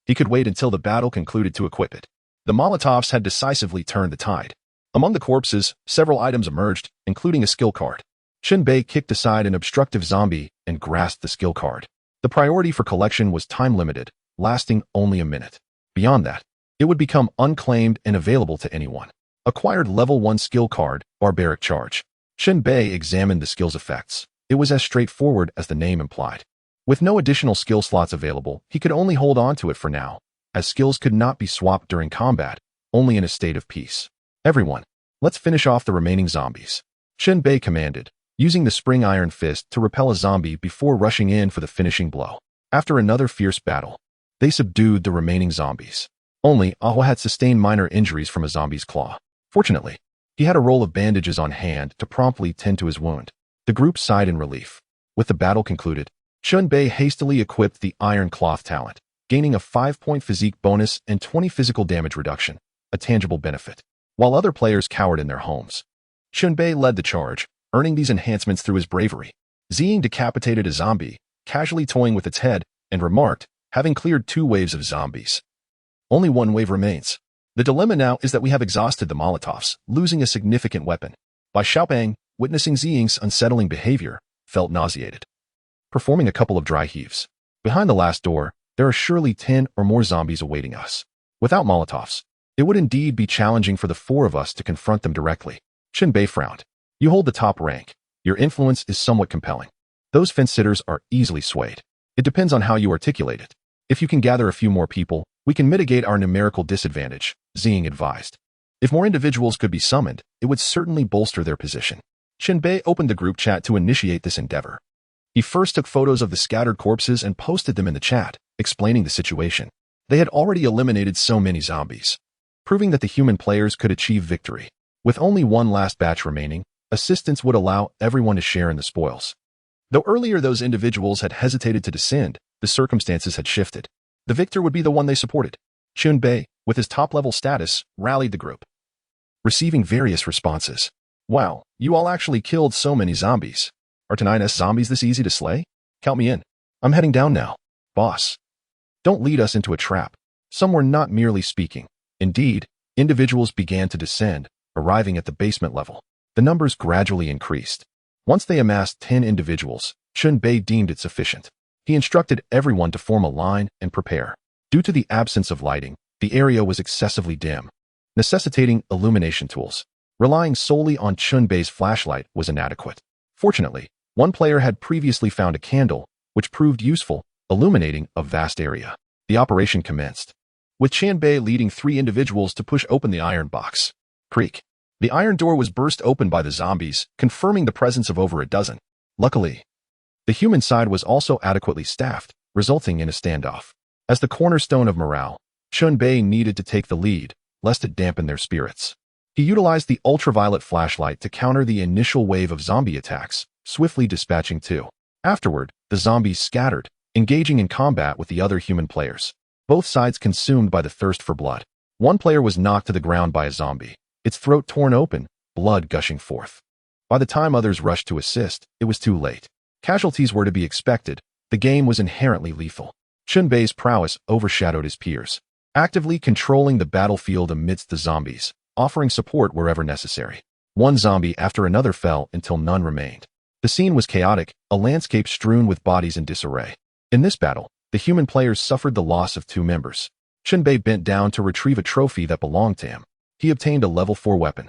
he could wait until the battle concluded to equip it. The Molotovs had decisively turned the tide. Among the corpses, several items emerged, including a skill card. Chen Bei kicked aside an obstructive zombie and grasped the skill card. The priority for collection was time-limited, lasting only a minute. Beyond that, it would become unclaimed and available to anyone. Acquired level 1 skill card, Barbaric Charge. Chen Bei examined the skill's effects. It was as straightforward as the name implied. With no additional skill slots available, he could only hold on to it for now, as skills could not be swapped during combat, only in a state of peace. Everyone, let's finish off the remaining zombies. Chen Bei commanded, using the spring iron fist to repel a zombie before rushing in for the finishing blow. After another fierce battle, they subdued the remaining zombies. Only Aho had sustained minor injuries from a zombie's claw. Fortunately, he had a roll of bandages on hand to promptly tend to his wound. The group sighed in relief. With the battle concluded, Chen Bei hastily equipped the Iron Cloth talent, gaining a 5-point physique bonus and 20 physical damage reduction, a tangible benefit. While other players cowered in their homes, Chen Bei led the charge, earning these enhancements through his bravery. Ziying decapitated a zombie, casually toying with its head, and remarked, having cleared 2 waves of zombies. Only 1 wave remains. The dilemma now is that we have exhausted the Molotovs, losing a significant weapon. Bai Xiaopeng, witnessing Ziying's unsettling behavior, felt nauseated. Performing a couple of dry heaves. Behind the last door, there are surely 10 or more zombies awaiting us. Without Molotovs, it would indeed be challenging for the 4 of us to confront them directly. Chen Bei frowned. You hold the top rank. Your influence is somewhat compelling. Those fence-sitters are easily swayed. It depends on how you articulate it. If you can gather a few more people, we can mitigate our numerical disadvantage, Ziying advised. If more individuals could be summoned, it would certainly bolster their position. Chen Bei opened the group chat to initiate this endeavor. He first took photos of the scattered corpses and posted them in the chat, explaining the situation. They had already eliminated so many zombies, proving that the human players could achieve victory. With only 1 last batch remaining, assistance would allow everyone to share in the spoils. Though earlier those individuals had hesitated to descend, the circumstances had shifted. The victor would be the one they supported. Chen Bei, with his top-level status, rallied the group, receiving various responses. Wow, you all actually killed so many zombies. Are tonight's zombies this easy to slay? Count me in. I'm heading down now. Boss. Don't lead us into a trap. Some were not merely speaking. Indeed, individuals began to descend, arriving at the basement level. The numbers gradually increased. Once they amassed 10 individuals, Chen Bei deemed it sufficient. He instructed everyone to form a line and prepare. Due to the absence of lighting, the area was excessively dim, necessitating illumination tools. Relying solely on Chen Bei's flashlight was inadequate. Fortunately, one player had previously found a candle, which proved useful, illuminating a vast area. The operation commenced, with Chen Bei leading 3 individuals to push open the iron box. Creak. The iron door was burst open by the zombies, confirming the presence of over a dozen. Luckily, the human side was also adequately staffed, resulting in a standoff. As the cornerstone of morale, Chen Bei needed to take the lead, lest it dampen their spirits. He utilized the ultraviolet flashlight to counter the initial wave of zombie attacks, swiftly dispatching two. Afterward, the zombies scattered, engaging in combat with the other human players. Both sides consumed by the thirst for blood. One player was knocked to the ground by a zombie, its throat torn open, blood gushing forth. By the time others rushed to assist, it was too late. Casualties were to be expected. The game was inherently lethal. Chen Bei's prowess overshadowed his peers, actively controlling the battlefield amidst the zombies, offering support wherever necessary. One zombie after another fell until none remained. The scene was chaotic, a landscape strewn with bodies in disarray. In this battle, the human players suffered the loss of two members. Chen Bei bent down to retrieve a trophy that belonged to him. He obtained a level 4 weapon,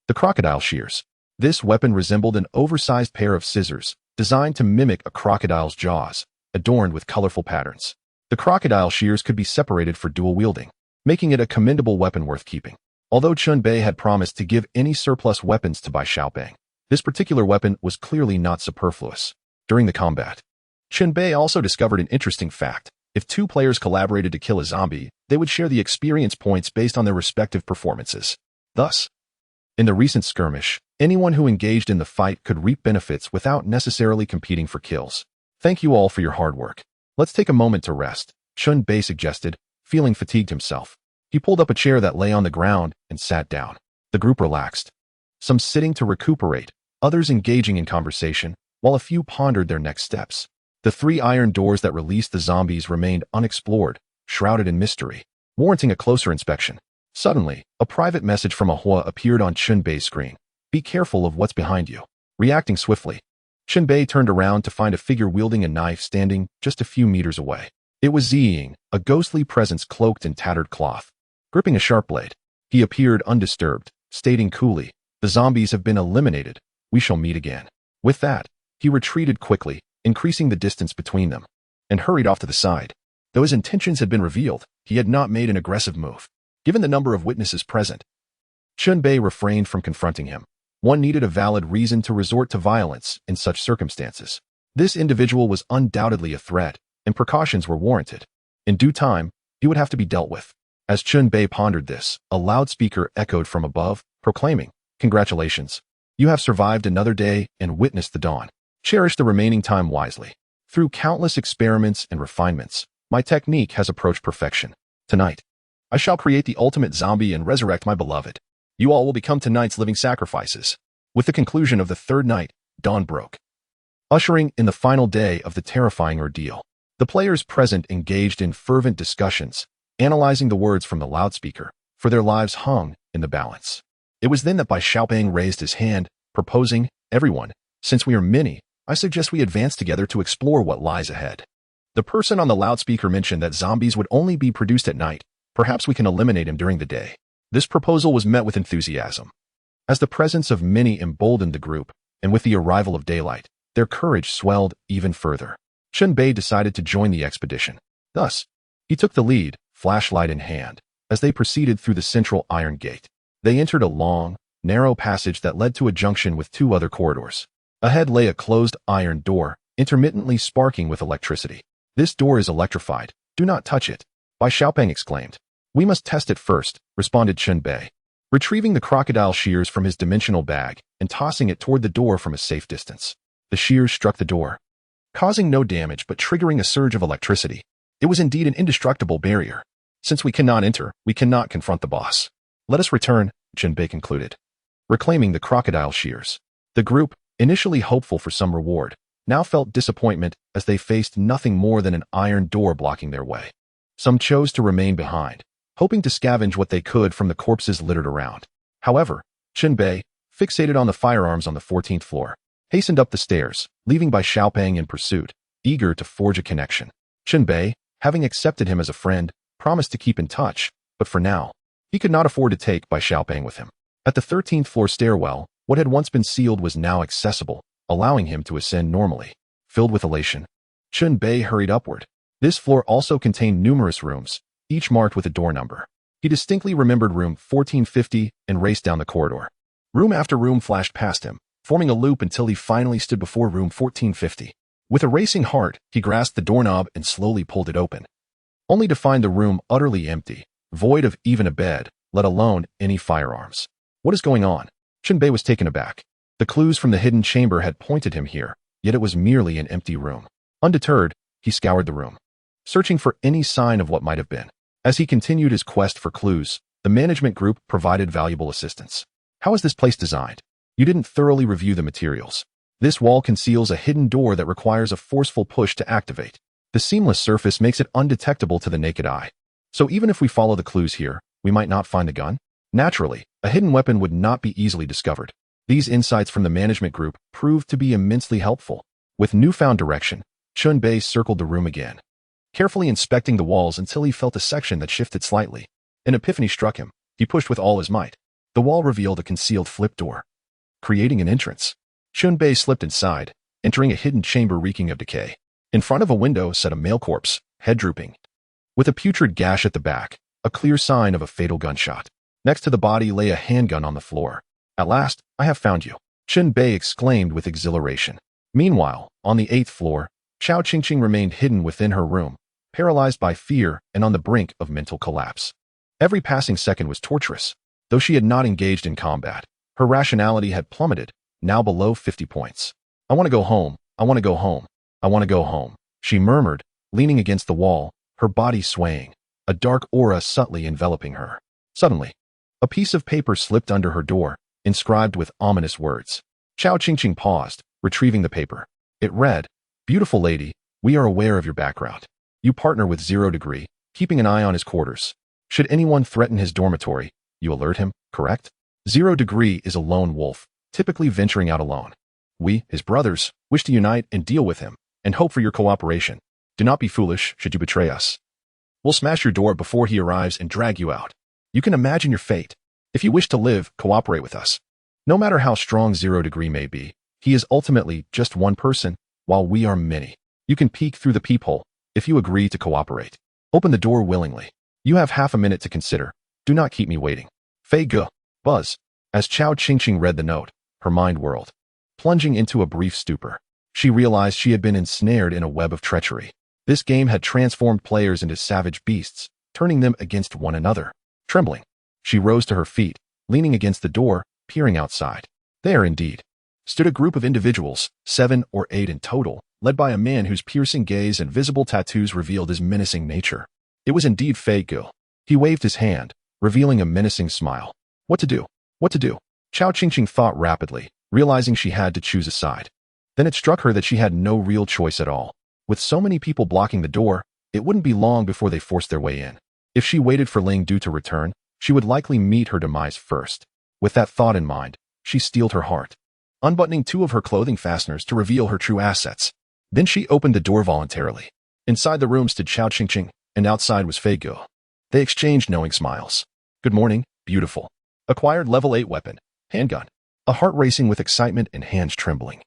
the crocodile shears. This weapon resembled an oversized pair of scissors, designed to mimic a crocodile's jaws, adorned with colorful patterns. The crocodile shears could be separated for dual wielding, making it a commendable weapon worth keeping. Although Chen Bei had promised to give any surplus weapons to Bai Xiaopeng, this particular weapon was clearly not superfluous. During the combat, Chen Bei also discovered an interesting fact. If two players collaborated to kill a zombie, they would share the experience points based on their respective performances. Thus, in the recent skirmish, anyone who engaged in the fight could reap benefits without necessarily competing for kills. Thank you all for your hard work. Let's take a moment to rest, Chen Bei suggested, feeling fatigued himself. He pulled up a chair that lay on the ground and sat down. The group relaxed, some sitting to recuperate, others engaging in conversation, while a few pondered their next steps. The 3 iron doors that released the zombies remained unexplored, shrouded in mystery, warranting a closer inspection. Suddenly, a private message from Ahua appeared on Chen Bei's screen. Be careful of what's behind you. Reacting swiftly, Chen Bei turned around to find a figure wielding a knife standing just a few meters away. It was Ziying, a ghostly presence cloaked in tattered cloth. Gripping a sharp blade, he appeared undisturbed, stating coolly, "The zombies have been eliminated. We shall meet again." With that, he retreated quickly, increasing the distance between them, and hurried off to the side. Though his intentions had been revealed, he had not made an aggressive move. Given the number of witnesses present, Chen Bei refrained from confronting him. One needed a valid reason to resort to violence in such circumstances. This individual was undoubtedly a threat, and precautions were warranted. In due time, he would have to be dealt with. As Chen Bei pondered this, a loudspeaker echoed from above, proclaiming, "Congratulations. You have survived another day and witnessed the dawn. Cherish the remaining time wisely. Through countless experiments and refinements, my technique has approached perfection. Tonight, I shall create the ultimate zombie and resurrect my beloved. You all will become tonight's living sacrifices." With the conclusion of the third night, dawn broke, ushering in the final day of the terrifying ordeal. The players present engaged in fervent discussions, analyzing the words from the loudspeaker, for their lives hung in the balance. It was then that Bai Xiaopeng raised his hand, proposing, "Everyone, since we are many, I suggest we advance together to explore what lies ahead." The person on the loudspeaker mentioned that zombies would only be produced at night. Perhaps we can eliminate him during the day. This proposal was met with enthusiasm, as the presence of many emboldened the group, and with the arrival of daylight, their courage swelled even further. Chen Bei decided to join the expedition. Thus, he took the lead, flashlight in hand, as they proceeded through the central iron gate. They entered a long, narrow passage that led to a junction with 2 other corridors. Ahead lay a closed iron door, intermittently sparking with electricity. "This door is electrified. Do not touch it," Bai Xiaopeng exclaimed. "We must test it first," responded Chen Bei, retrieving the crocodile shears from his dimensional bag and tossing it toward the door from a safe distance. The shears struck the door, causing no damage but triggering a surge of electricity. It was indeed an indestructible barrier. "Since we cannot enter, we cannot confront the boss. Let us return," Chen Bei concluded, reclaiming the crocodile shears. The group, initially hopeful for some reward, now felt disappointment as they faced nothing more than an iron door blocking their way. Some chose to remain behind, hoping to scavenge what they could from the corpses littered around. However, Chen Bei, fixated on the firearms on the 14th floor, hastened up the stairs, leaving Bai Xiaopeng in pursuit, eager to forge a connection. Chen Bei, having accepted him as a friend, promised to keep in touch, but for now, he could not afford to take Bai Xiaopeng with him. At the 13th floor stairwell, what had once been sealed was now accessible, allowing him to ascend normally. Filled with elation, Chen Bei hurried upward. This floor also contained numerous rooms, each marked with a door number. He distinctly remembered room 1450 and raced down the corridor. Room after room flashed past him, forming a loop until he finally stood before room 1450. With a racing heart, he grasped the doorknob and slowly pulled it open, only to find the room utterly empty, void of even a bed, let alone any firearms. What is going on? Chen Bei was taken aback. The clues from the hidden chamber had pointed him here, yet it was merely an empty room. Undeterred, he scoured the room, searching for any sign of what might have been. As he continued his quest for clues, the management group provided valuable assistance. How is this place designed? You didn't thoroughly review the materials. This wall conceals a hidden door that requires a forceful push to activate. The seamless surface makes it undetectable to the naked eye. So even if we follow the clues here, we might not find the gun? Naturally, a hidden weapon would not be easily discovered. These insights from the management group proved to be immensely helpful. With newfound direction, Chen Bei circled the room again, carefully inspecting the walls until he felt a section that shifted slightly. An epiphany struck him. He pushed with all his might. The wall revealed a concealed flip door, creating an entrance. Chen Bei slipped inside, entering a hidden chamber reeking of decay. In front of a window sat a male corpse, head drooping, with a putrid gash at the back, a clear sign of a fatal gunshot. Next to the body lay a handgun on the floor. At last, I have found you, Chen Bei exclaimed with exhilaration. Meanwhile, on the 8th floor, Chao Qingqing remained hidden within her room, paralyzed by fear and on the brink of mental collapse. Every passing second was torturous. Though she had not engaged in combat, her rationality had plummeted, now below 50 points. I want to go home. I want to go home. I want to go home, she murmured, leaning against the wall, her body swaying, a dark aura subtly enveloping her. Suddenly, a piece of paper slipped under her door, inscribed with ominous words. Chao Qingqing paused, retrieving the paper. It read, "Beautiful lady, we are aware of your background. You partner with 0 Degree, keeping an eye on his quarters. Should anyone threaten his dormitory, you alert him, correct? 0 Degree is a lone wolf, typically venturing out alone. We, his brothers, wish to unite and deal with him, and hope for your cooperation. Do not be foolish should you betray us. We'll smash your door before he arrives and drag you out. You can imagine your fate. If you wish to live, cooperate with us. No matter how strong 0 Degree may be, he is ultimately just one person, while we are many. You can peek through the peephole, if you agree to cooperate. Open the door willingly. You have half a minute to consider. Do not keep me waiting. Fei Ge. Buzz." As Chao Qingqing read the note, her mind whirled, plunging into a brief stupor. She realized she had been ensnared in a web of treachery. This game had transformed players into savage beasts, turning them against one another. Trembling, she rose to her feet, leaning against the door, peering outside. There, indeed, stood a group of individuals, 7 or 8 in total, led by a man whose piercing gaze and visible tattoos revealed his menacing nature. It was indeed Fei Ge. He waved his hand, revealing a menacing smile. What to do? What to do? Chao Qingqing thought rapidly, realizing she had to choose a side. Then it struck her that she had no real choice at all. With so many people blocking the door, it wouldn't be long before they forced their way in. If she waited for Ling Du to return, she would likely meet her demise first. With that thought in mind, she steeled her heart, unbuttoning 2 of her clothing fasteners to reveal her true assets. Then she opened the door voluntarily. Inside the room stood Chao Qingqing, and outside was Fei Ge. They exchanged knowing smiles. Good morning, beautiful. Acquired level 8 weapon, handgun. A heart racing with excitement and hands trembling.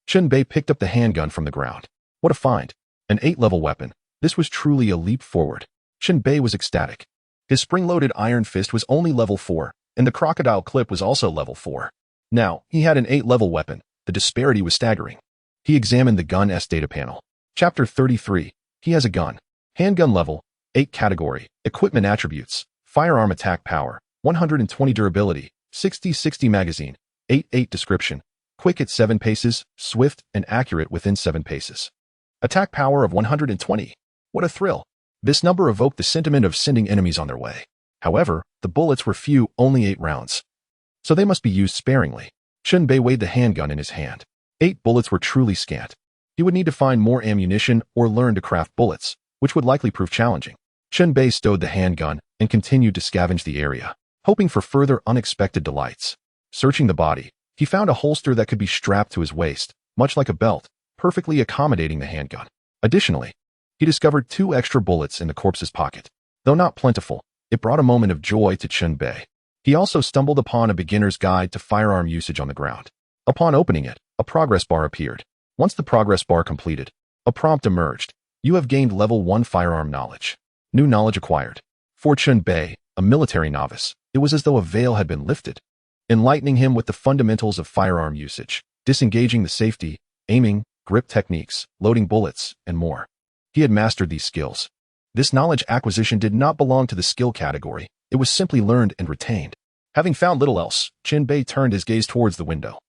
Chen Bei picked up the handgun from the ground. What a find. An 8-level weapon. This was truly a leap forward. Chen Bei was ecstatic. His spring-loaded iron fist was only level 4, and the crocodile clip was also level 4. Now, he had an 8-level weapon. The disparity was staggering. He examined the gun's data panel. Chapter 33. He has a gun. Handgun level, 8 category, equipment attributes, firearm attack power, 120 durability, 60/60 magazine, 8/8 description, quick at 7 paces, swift and accurate within 7 paces. Attack power of 120. What a thrill. This number evoked the sentiment of sending enemies on their way. However, the bullets were few, only 8 rounds. So they must be used sparingly. Chen Bei weighed the handgun in his hand. 8 bullets were truly scant. He would need to find more ammunition or learn to craft bullets, which would likely prove challenging. Chen Bei stowed the handgun and continued to scavenge the area, hoping for further unexpected delights. Searching the body, he found a holster that could be strapped to his waist, much like a belt, perfectly accommodating the handgun. Additionally, he discovered 2 extra bullets in the corpse's pocket. Though not plentiful, it brought a moment of joy to Chen Bei. He also stumbled upon a beginner's guide to firearm usage on the ground. Upon opening it, a progress bar appeared. Once the progress bar completed, a prompt emerged. You have gained level 1 firearm knowledge. New knowledge acquired. For Chen Bei, a military novice, it was as though a veil had been lifted, enlightening him with the fundamentals of firearm usage, disengaging the safety, aiming, grip techniques, loading bullets, and more. He had mastered these skills. This knowledge acquisition did not belong to the skill category. It was simply learned and retained. Having found little else, Chen Bei turned his gaze towards the window.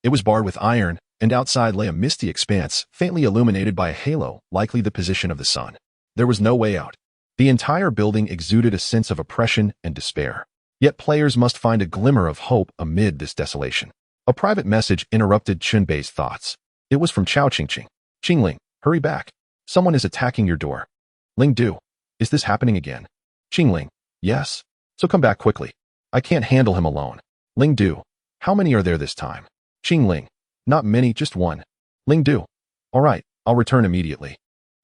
It was barred with iron, and outside lay a misty expanse, faintly illuminated by a halo, likely the position of the sun. There was no way out. The entire building exuded a sense of oppression and despair. Yet players must find a glimmer of hope amid this desolation. A private message interrupted Chen Bei's thoughts. It was from Chao Qingqing. Qingling, hurry back. Someone is attacking your door. Ling Du, is this happening again? Qingling, yes. So come back quickly. I can't handle him alone. Ling Du, how many are there this time? Qingling, not many, just one. Ling Du, all right, I'll return immediately.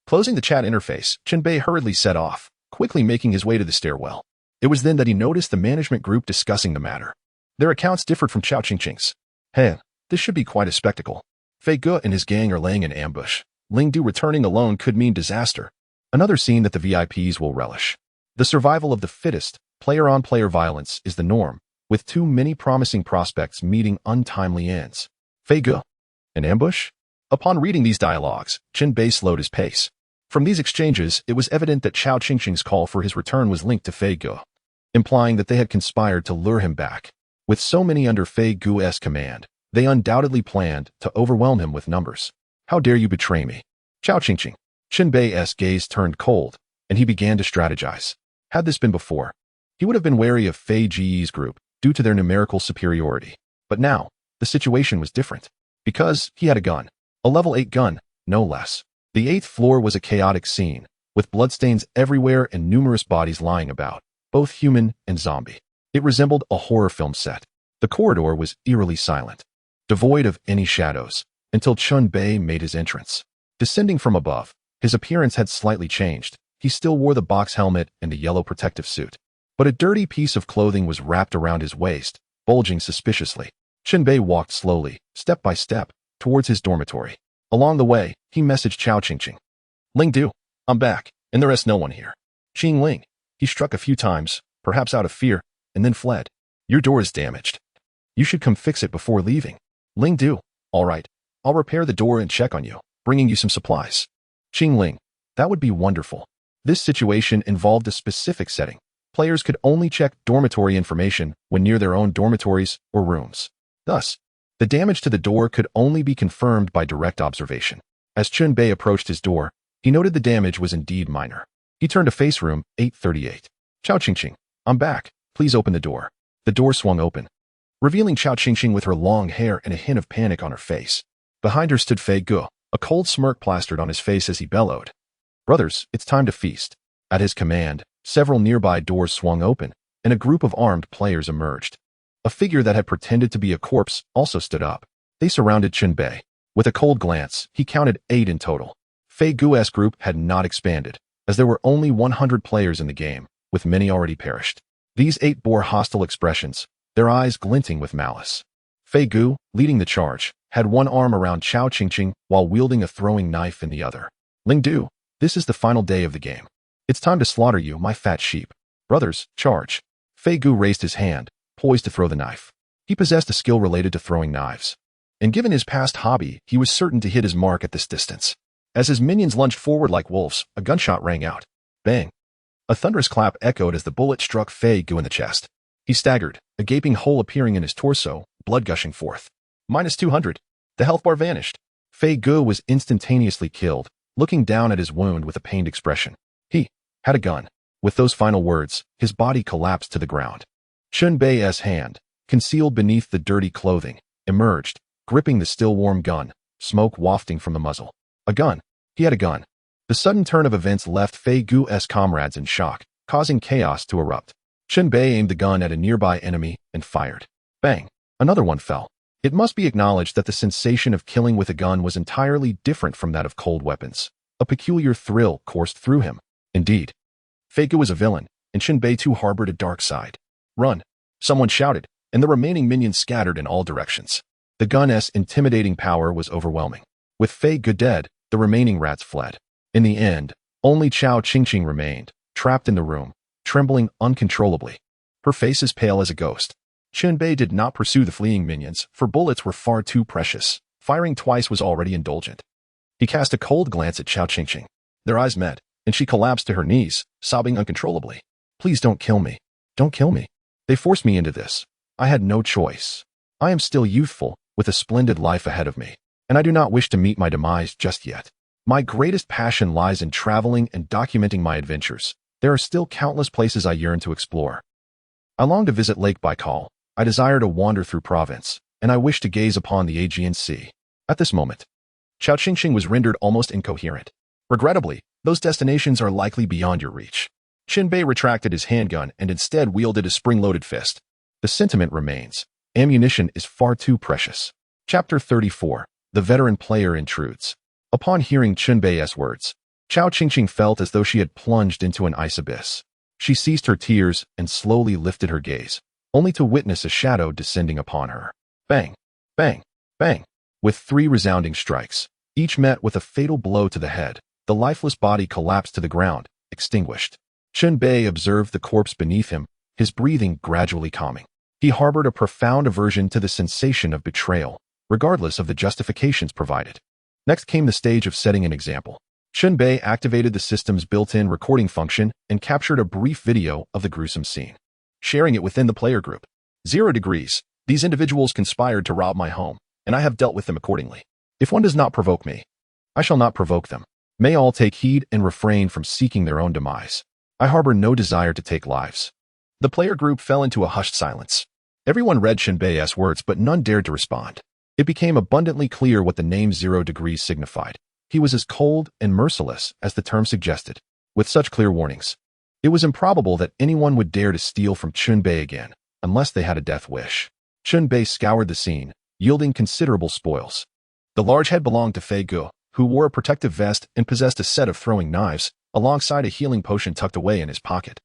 Closing the chat interface, Chen Bei hurriedly set off, quickly making his way to the stairwell. It was then that he noticed the management group discussing the matter. Their accounts differed from Chao Qingqing's. Hey, this should be quite a spectacle. Fei Ge and his gang are laying an ambush. Ling Du returning alone could mean disaster. Another scene that the VIPs will relish. The survival of the fittest, player-on-player violence is the norm, with too many promising prospects meeting untimely ends. Fei Ge, an ambush? Upon reading these dialogues, Chen Bei slowed his pace. From these exchanges, it was evident that Chao Qingqing's call for his return was linked to Fei Ge, implying that they had conspired to lure him back. With so many under Fei Ge's command, they undoubtedly planned to overwhelm him with numbers. How dare you betray me? Chao Qingqing. Chen Bei's gaze turned cold, and he began to strategize. Had this been before, he would have been wary of Fei Ge's group due to their numerical superiority. But now, the situation was different. Because he had a gun. A level 8 gun, no less. The 8th floor was a chaotic scene, with bloodstains everywhere and numerous bodies lying about, both human and zombie. It resembled a horror film set. The corridor was eerily silent, devoid of any shadows, until Chen Bei made his entrance. Descending from above, his appearance had slightly changed. He still wore the box helmet and the yellow protective suit. But a dirty piece of clothing was wrapped around his waist, bulging suspiciously. Chen Bei walked slowly, step by step, towards his dormitory. Along the way, he messaged Chao Qingqing. Ling Du, I'm back, and there is no one here. Qingling. He struck a few times, perhaps out of fear, and then fled. Your door is damaged. You should come fix it before leaving. Ling Du, all right, I'll repair the door and check on you, bringing you some supplies. Qingling, that would be wonderful. This situation involved a specific setting. Players could only check dormitory information when near their own dormitories or rooms. Thus, the damage to the door could only be confirmed by direct observation. As Chen Bei approached his door, he noted the damage was indeed minor. He turned to face room 838. Chao Qingqing, I'm back. Please open the door. The door swung open, revealing Chao Qingqing with her long hair and a hint of panic on her face. Behind her stood Fei Ge, a cold smirk plastered on his face as he bellowed. Brothers, it's time to feast. At his command, several nearby doors swung open, and a group of armed players emerged. A figure that had pretended to be a corpse also stood up. They surrounded Chen Bei. With a cold glance, he counted 8 in total. Fei Ge's group had not expanded, as there were only 100 players in the game, with many already perished. These 8 bore hostile expressions, their eyes glinting with malice. Fei Ge, leading the charge, had one arm around Chao Qingqing while wielding a throwing knife in the other. Ling Du, this is the final day of the game. It's time to slaughter you, my fat sheep. Brothers, charge. Fei Ge raised his hand, poised to throw the knife. He possessed a skill related to throwing knives. And given his past hobby, he was certain to hit his mark at this distance. As his minions lunged forward like wolves, a gunshot rang out. Bang! A thunderous clap echoed as the bullet struck Fei Ge in the chest. He staggered, a gaping hole appearing in his torso, blood gushing forth. -200. The health bar vanished. Fei Ge was instantaneously killed, looking down at his wound with a pained expression. He had a gun. With those final words, his body collapsed to the ground. Chen Bei's hand, concealed beneath the dirty clothing, emerged, gripping the still warm gun, smoke wafting from the muzzle. A gun. He had a gun. The sudden turn of events left Fei Ge's comrades in shock, causing chaos to erupt. Chen Bei aimed the gun at a nearby enemy and fired. Bang! Another one fell. It must be acknowledged that the sensation of killing with a gun was entirely different from that of cold weapons. A peculiar thrill coursed through him. Indeed, Fei Ge was a villain, and Chen Bei too harbored a dark side. Run! Someone shouted, and the remaining minions scattered in all directions. The gun's intimidating power was overwhelming. With Fei Ge dead, the remaining rats fled. In the end, only Chao Qingqing remained, trapped in the room, trembling uncontrollably. Her face as pale as a ghost. Chen Bei did not pursue the fleeing minions, for bullets were far too precious. Firing twice was already indulgent. He cast a cold glance at Chao Qingqing. Their eyes met, and she collapsed to her knees, sobbing uncontrollably. Please don't kill me. Don't kill me. They forced me into this. I had no choice. I am still youthful, with a splendid life ahead of me, and I do not wish to meet my demise just yet. My greatest passion lies in traveling and documenting my adventures. There are still countless places I yearn to explore. I long to visit Lake Baikal. I desire to wander through Provence, and I wish to gaze upon the Aegean Sea. At this moment, Chao Qingqing was rendered almost incoherent. Regrettably, those destinations are likely beyond your reach. Chen Bei retracted his handgun and instead wielded a spring-loaded fist. The sentiment remains. Ammunition is far too precious. Chapter 34. The veteran player intrudes. Upon hearing Chen Bei's words, Chao Qingqing felt as though she had plunged into an ice abyss. She ceased her tears and slowly lifted her gaze, only to witness a shadow descending upon her. Bang! Bang! Bang! With 3 resounding strikes, each met with a fatal blow to the head, the lifeless body collapsed to the ground, extinguished. Chen Bei observed the corpse beneath him, his breathing gradually calming. He harbored a profound aversion to the sensation of betrayal, regardless of the justifications provided. Next came the stage of setting an example. Chen Bei activated the system's built-in recording function and captured a brief video of the gruesome scene, sharing it within the player group. 0 degrees. These individuals conspired to rob my home, and I have dealt with them accordingly. If one does not provoke me, I shall not provoke them. May all take heed and refrain from seeking their own demise. I harbor no desire to take lives. The player group fell into a hushed silence. Everyone read Chen Bei's words, but none dared to respond. It became abundantly clear what the name 0 degrees signified. He was as cold and merciless as the term suggested. With such clear warnings, it was improbable that anyone would dare to steal from Chen Bei again, unless they had a death wish. Chen Bei scoured the scene, yielding considerable spoils. The large head belonged to Fei Gu, who wore a protective vest and possessed a set of throwing knives, alongside a healing potion tucked away in his pocket,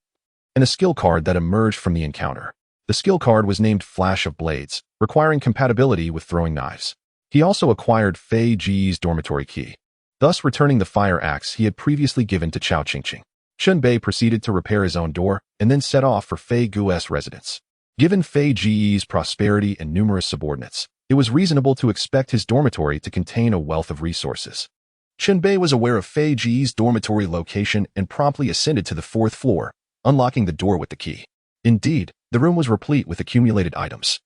and a skill card that emerged from the encounter. The skill card was named Flash of Blades, requiring compatibility with throwing knives. He also acquired Fei Ji's dormitory key, thus returning the fire axe he had previously given to Chao Qingqing. Chen Bei proceeded to repair his own door and then set off for Fei Gu's residence. Given Fei Ji's prosperity and numerous subordinates, it was reasonable to expect his dormitory to contain a wealth of resources. Chen Bei was aware of Fei Ji's dormitory location and promptly ascended to the 4th floor, unlocking the door with the key. Indeed, the room was replete with accumulated items.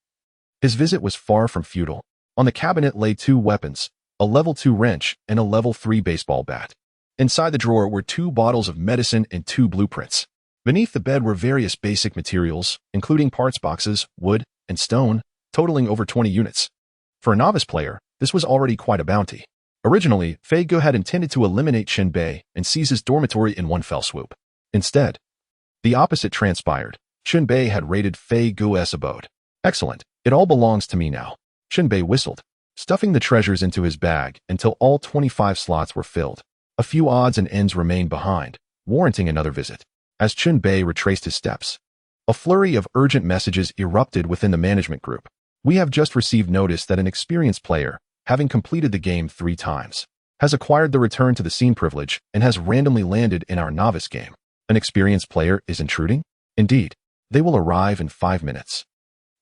His visit was far from futile. On the cabinet lay 2 weapons, a level 2 wrench and a level 3 baseball bat. Inside the drawer were 2 bottles of medicine and 2 blueprints. Beneath the bed were various basic materials, including parts boxes, wood, and stone, totaling over 20 units. For a novice player, this was already quite a bounty. Originally, Fei Gu had intended to eliminate Chen Bei and seize his dormitory in one fell swoop. Instead, the opposite transpired. Chen Bei had raided Fei Gu's abode. Excellent. It all belongs to me now. Chen Bei whistled, stuffing the treasures into his bag until all 25 slots were filled. A few odds and ends remained behind, warranting another visit. As Chen Bei retraced his steps, a flurry of urgent messages erupted within the management group. We have just received notice that an experienced player, having completed the game 3 times, has acquired the return to the scene privilege and has randomly landed in our novice game. An experienced player is intruding? Indeed. They will arrive in 5 minutes.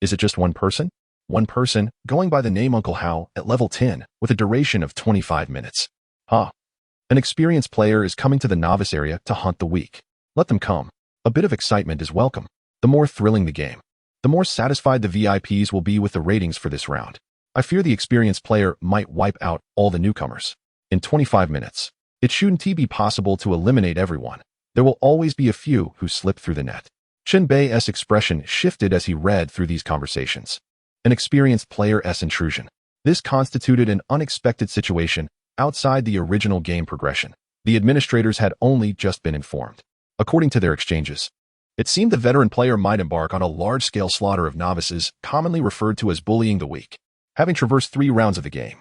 Is it just one person? One person, going by the name Uncle Hao, at level 10, with a duration of 25 minutes. An experienced player is coming to the novice area to hunt the weak. Let them come. A bit of excitement is welcome. The more thrilling the game, the more satisfied the VIPs will be with the ratings for this round. I fear the experienced player might wipe out all the newcomers. In 25 minutes, it shouldn't be possible to eliminate everyone. There will always be a few who slip through the net. Chen Bei's expression shifted as he read through these conversations. An experienced player's intrusion. This constituted an unexpected situation outside the original game progression. The administrators had only just been informed. According to their exchanges, it seemed the veteran player might embark on a large-scale slaughter of novices, commonly referred to as bullying the weak. Having traversed 3 rounds of the game,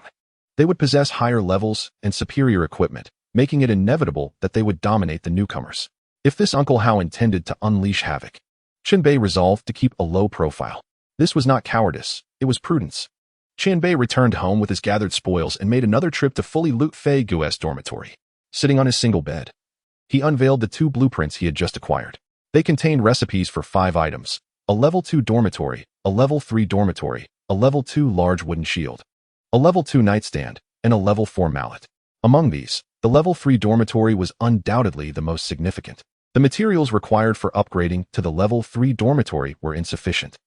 they would possess higher levels and superior equipment, making it inevitable that they would dominate the newcomers. If this Uncle Hao intended to unleash havoc, Chen Bei resolved to keep a low profile. This was not cowardice, it was prudence. Chen Bei returned home with his gathered spoils and made another trip to fully loot Fei Gu's dormitory. Sitting on his single bed, he unveiled the 2 blueprints he had just acquired. They contained recipes for 5 items: a level 2 dormitory, a level 3 dormitory, a level 2 large wooden shield, a level 2 nightstand, and a level 4 mallet. Among these, the level 3 dormitory was undoubtedly the most significant. The materials required for upgrading to the level 3 dormitory were insufficient.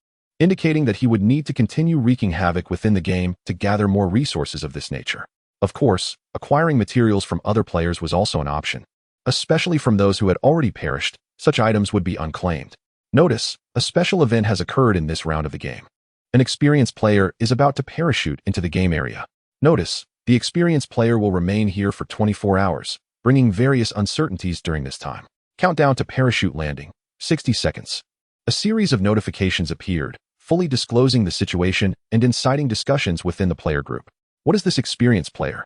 indicating that he would need to continue wreaking havoc within the game to gather more resources of this nature. Of course, acquiring materials from other players was also an option. Especially from those who had already perished, such items would be unclaimed. Notice, a special event has occurred in this round of the game. An experienced player is about to parachute into the game area. Notice, the experienced player will remain here for 24 hours, bringing various uncertainties during this time. Countdown to parachute landing, 60 seconds. A series of notifications appeared, fully disclosing the situation and inciting discussions within the player group. What is this experienced player?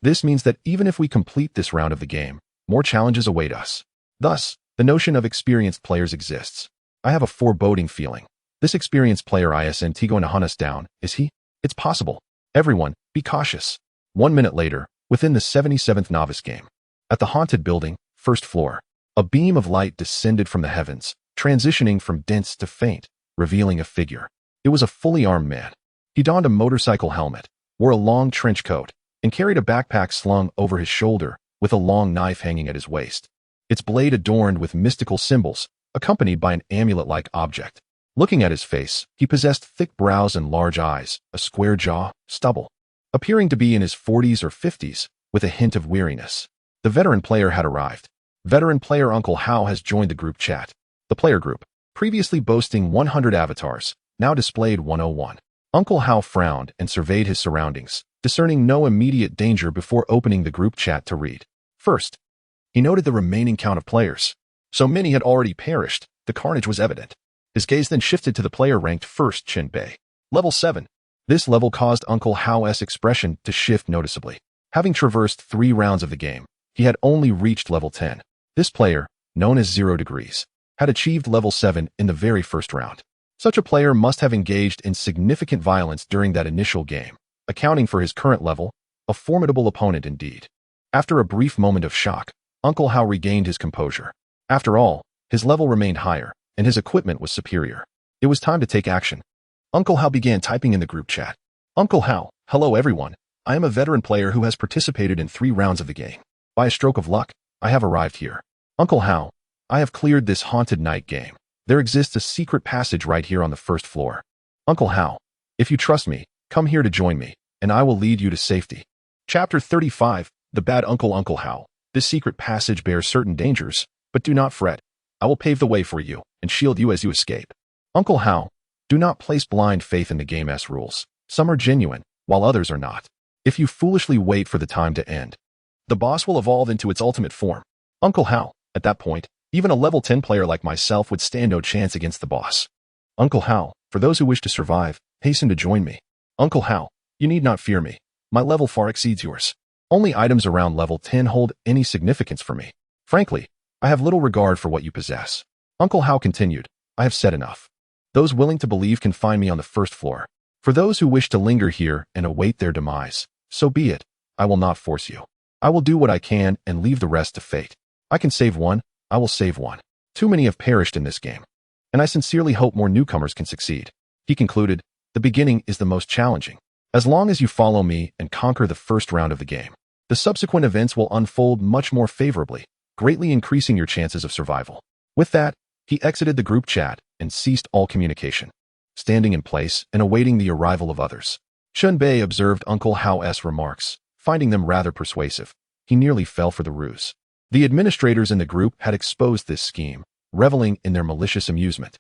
This means that even if we complete this round of the game, more challenges await us. Thus, the notion of experienced players exists. I have a foreboding feeling. This experienced player isn't going to hunt us down, is he? It's possible. Everyone, be cautious. 1 minute later, within the 77th novice game. At the haunted building, first floor, a beam of light descended from the heavens, transitioning from dense to faint, revealing a figure. It was a fully armed man. He donned a motorcycle helmet, wore a long trench coat, and carried a backpack slung over his shoulder, with a long knife hanging at his waist. Its blade adorned with mystical symbols, accompanied by an amulet-like object. Looking at his face, he possessed thick brows and large eyes, a square jaw, stubble. Appearing to be in his 40s or 50s, with a hint of weariness. The veteran player had arrived. Veteran player Uncle Hao has joined the group chat. The player group, previously boasting 100 avatars, now displayed 101. Uncle Hao frowned and surveyed his surroundings, discerning no immediate danger before opening the group chat to read. First, he noted the remaining count of players. So many had already perished, the carnage was evident. His gaze then shifted to the player ranked first, Chen Bei. Level 7. This level caused Uncle Hao's expression to shift noticeably. Having traversed 3 rounds of the game, he had only reached level 10. This player, known as 0 degrees, had achieved level 7 in the very first round. Such a player must have engaged in significant violence during that initial game, accounting for his current level, a formidable opponent indeed. After a brief moment of shock, Uncle Hao regained his composure. After all, his level remained higher, and his equipment was superior. It was time to take action. Uncle Hao began typing in the group chat. Uncle Hao, hello everyone. I am a veteran player who has participated in 3 rounds of the game. By a stroke of luck, I have arrived here. Uncle Hao, I have cleared this haunted night game. There exists a secret passage right here on the first floor. Uncle Hao, if you trust me, come here to join me, and I will lead you to safety. Chapter 35, The Bad Uncle. Uncle Hao, this secret passage bears certain dangers, but do not fret. I will pave the way for you, and shield you as you escape. Uncle Hao, do not place blind faith in the game's rules. Some are genuine, while others are not. If you foolishly wait for the time to end, the boss will evolve into its ultimate form. Uncle Hao, at that point, even a level 10 player like myself would stand no chance against the boss. Uncle Hao, for those who wish to survive, hasten to join me. Uncle Hao, you need not fear me. My level far exceeds yours. Only items around level 10 hold any significance for me. Frankly, I have little regard for what you possess. Uncle Hao continued, I have said enough. Those willing to believe can find me on the first floor. For those who wish to linger here and await their demise, so be it. I will not force you. I will do what I can and leave the rest to fate. I can save one, I will save one. Too many have perished in this game. And I sincerely hope more newcomers can succeed. He concluded, the beginning is the most challenging. As long as you follow me and conquer the first round of the game, the subsequent events will unfold much more favorably, greatly increasing your chances of survival. With that, he exited the group chat and ceased all communication, standing in place and awaiting the arrival of others. Chen Bei observed Uncle Hao's remarks, finding them rather persuasive. He nearly fell for the ruse. The administrators in the group had exposed this scheme, reveling in their malicious amusement.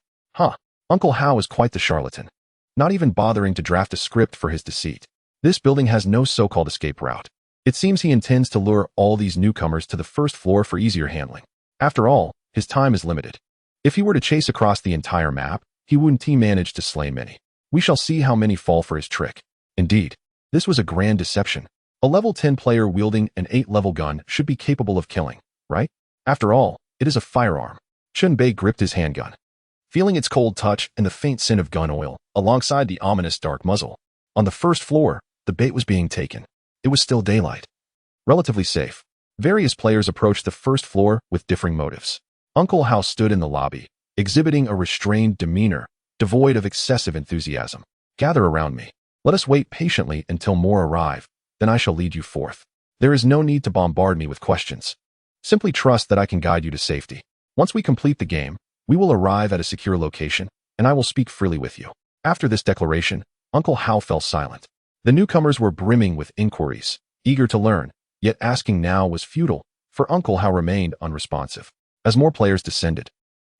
Uncle Hao is quite the charlatan, not even bothering to draft a script for his deceit. This building has no so-called escape route. It seems he intends to lure all these newcomers to the first floor for easier handling. After all, his time is limited. If he were to chase across the entire map, he wouldn't manage to slay many. We shall see how many fall for his trick. Indeed, this was a grand deception. A level 10 player wielding an 8-level gun should be capable of killing, right? After all, it is a firearm. Chen Bei gripped his handgun, feeling its cold touch and the faint scent of gun oil, alongside the ominous dark muzzle. On the first floor, the bait was being taken. It was still daylight. Relatively safe. Various players approached the first floor with differing motives. Uncle Hao stood in the lobby, exhibiting a restrained demeanor, devoid of excessive enthusiasm. Gather around me. Let us wait patiently until more arrive. Then I shall lead you forth. There is no need to bombard me with questions. Simply trust that I can guide you to safety. Once we complete the game, we will arrive at a secure location, and I will speak freely with you. After this declaration, Uncle Hao fell silent. The newcomers were brimming with inquiries, eager to learn, yet asking now was futile, for Uncle Hao remained unresponsive. As more players descended,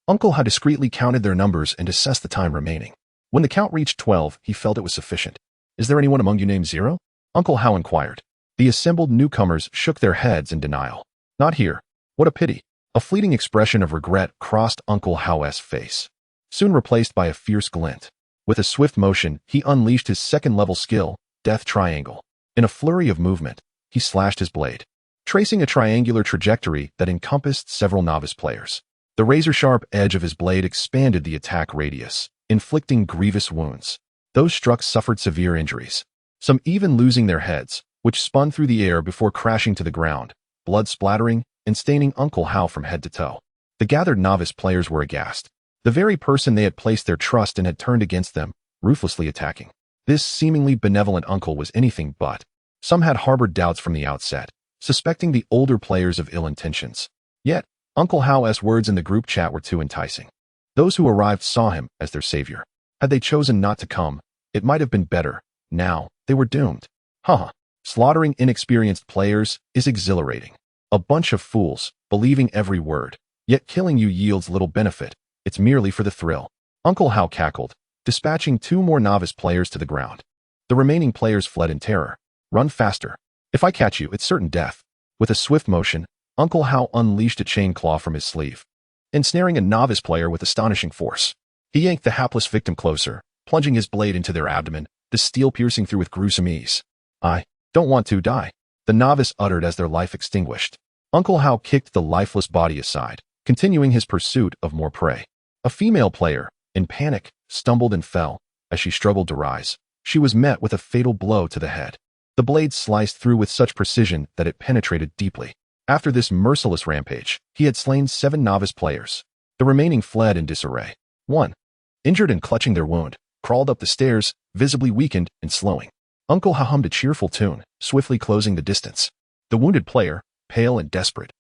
Uncle Hao discreetly counted their numbers and assessed the time remaining. When the count reached 12, he felt it was sufficient. Is there anyone among you named Zero? Uncle Hao inquired. The assembled newcomers shook their heads in denial. Not here. What a pity. A fleeting expression of regret crossed Uncle Hao's face, soon replaced by a fierce glint. With a swift motion, he unleashed his second-level skill, Death Triangle. In a flurry of movement, he slashed his blade, tracing a triangular trajectory that encompassed several novice players. The razor-sharp edge of his blade expanded the attack radius, inflicting grievous wounds. Those struck suffered severe injuries, some even losing their heads, which spun through the air before crashing to the ground, blood splattering and staining Uncle Hao from head to toe. The gathered novice players were aghast. The very person they had placed their trust in had turned against them, ruthlessly attacking. This seemingly benevolent uncle was anything but. Some had harbored doubts from the outset, suspecting the older players of ill intentions. Yet, Uncle Hao's words in the group chat were too enticing. Those who arrived saw him as their savior. Had they chosen not to come, it might have been better. Now, they were doomed. Slaughtering inexperienced players is exhilarating. A bunch of fools, believing every word. Yet killing you yields little benefit. It's merely for the thrill. Uncle Hao cackled, dispatching 2 more novice players to the ground. The remaining players fled in terror. Run faster. If I catch you, it's certain death. With a swift motion, Uncle Hao unleashed a chain claw from his sleeve, ensnaring a novice player with astonishing force. He yanked the hapless victim closer, plunging his blade into their abdomen, the steel piercing through with gruesome ease. I don't want to die, the novice uttered as their life extinguished. Uncle Hao kicked the lifeless body aside, continuing his pursuit of more prey. A female player, in panic, stumbled and fell. As she struggled to rise, she was met with a fatal blow to the head. The blade sliced through with such precision that it penetrated deeply. After this merciless rampage, he had slain 7 novice players. The remaining fled in disarray. 1, injured and clutching their wound, crawled up the stairs, visibly weakened and slowing. Uncle Hao hummed a cheerful tune, swiftly closing the distance. The wounded player, pale and desperate,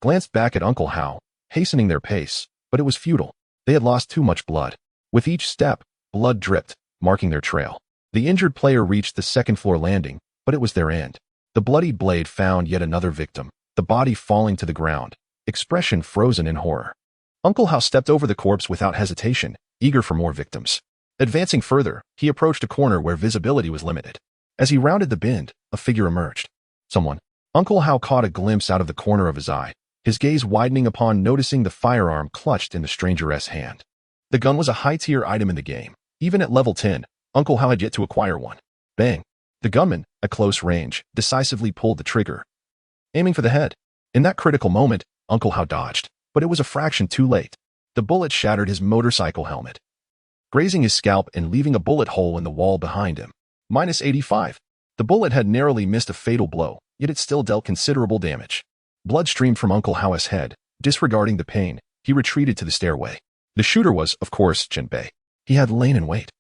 glanced back at Uncle Hao, hastening their pace, but it was futile. They had lost too much blood. With each step, blood dripped, marking their trail. The injured player reached the second-floor landing, but it was their end. The bloodied blade found yet another victim, the body falling to the ground, expression frozen in horror. Uncle Hao stepped over the corpse without hesitation, eager for more victims. Advancing further, he approached a corner where visibility was limited. As he rounded the bend, a figure emerged. Someone. Uncle Hao caught a glimpse out of the corner of his eye, his gaze widening upon noticing the firearm clutched in the stranger's hand. The gun was a high-tier item in the game. Even at level 10, Uncle Hao had yet to acquire one. Bang! The gunman, at close range, decisively pulled the trigger, aiming for the head. In that critical moment, Uncle Hao dodged, but it was a fraction too late. The bullet shattered his motorcycle helmet, grazing his scalp and leaving a bullet hole in the wall behind him. -85. The bullet had narrowly missed a fatal blow, yet it still dealt considerable damage. Blood streamed from Uncle Hao's head. Disregarding the pain, he retreated to the stairway. The shooter was, of course, Chen Bei. He had lain in wait,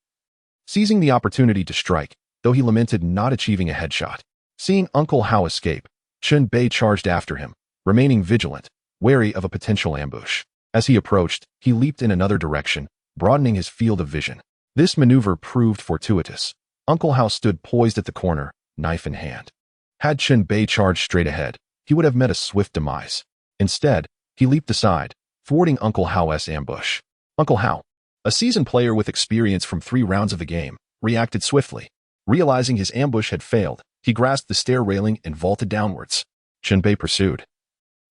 seizing the opportunity to strike, though he lamented not achieving a headshot. Seeing Uncle Hao escape, Chen Bei charged after him, remaining vigilant, wary of a potential ambush. As he approached, he leaped in another direction, broadening his field of vision. This maneuver proved fortuitous. Uncle Hao stood poised at the corner, knife in hand. Had Chen Bei charged straight ahead, he would have met a swift demise. Instead, he leaped aside, thwarting Uncle Hao's ambush. Uncle Hao, a seasoned player with experience from 3 rounds of the game, reacted swiftly. Realizing his ambush had failed, he grasped the stair railing and vaulted downwards. Chen Bei pursued,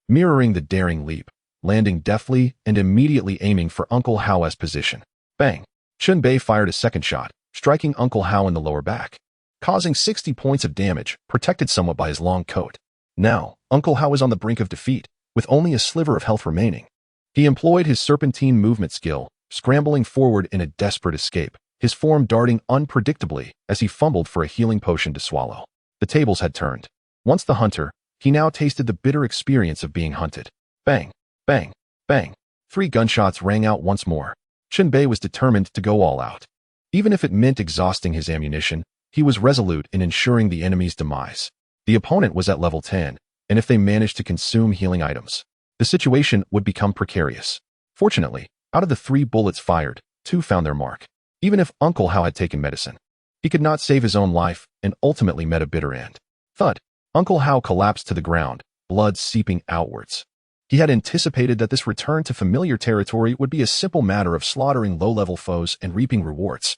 mirroring the daring leap, landing deftly and immediately aiming for Uncle Hao's position. Bang! Chen Bei fired a second shot, striking Uncle Hao in the lower back, causing 60 points of damage, protected somewhat by his long coat. Now, Uncle Hao was on the brink of defeat, with only a sliver of health remaining. He employed his serpentine movement skill, scrambling forward in a desperate escape, his form darting unpredictably as he fumbled for a healing potion to swallow. The tables had turned. Once the hunter, he now tasted the bitter experience of being hunted. Bang! Bang! Bang! 3 gunshots rang out once more. Chen Bei was determined to go all out. Even if it meant exhausting his ammunition, he was resolute in ensuring the enemy's demise. The opponent was at level 10, and if they managed to consume healing items, the situation would become precarious. Fortunately, out of the 3 bullets fired, 2 found their mark. Even if Uncle Hao had taken medicine, he could not save his own life and ultimately met a bitter end. Thud. Uncle Hao collapsed to the ground, blood seeping outwards. He had anticipated that this return to familiar territory would be a simple matter of slaughtering low-level foes and reaping rewards.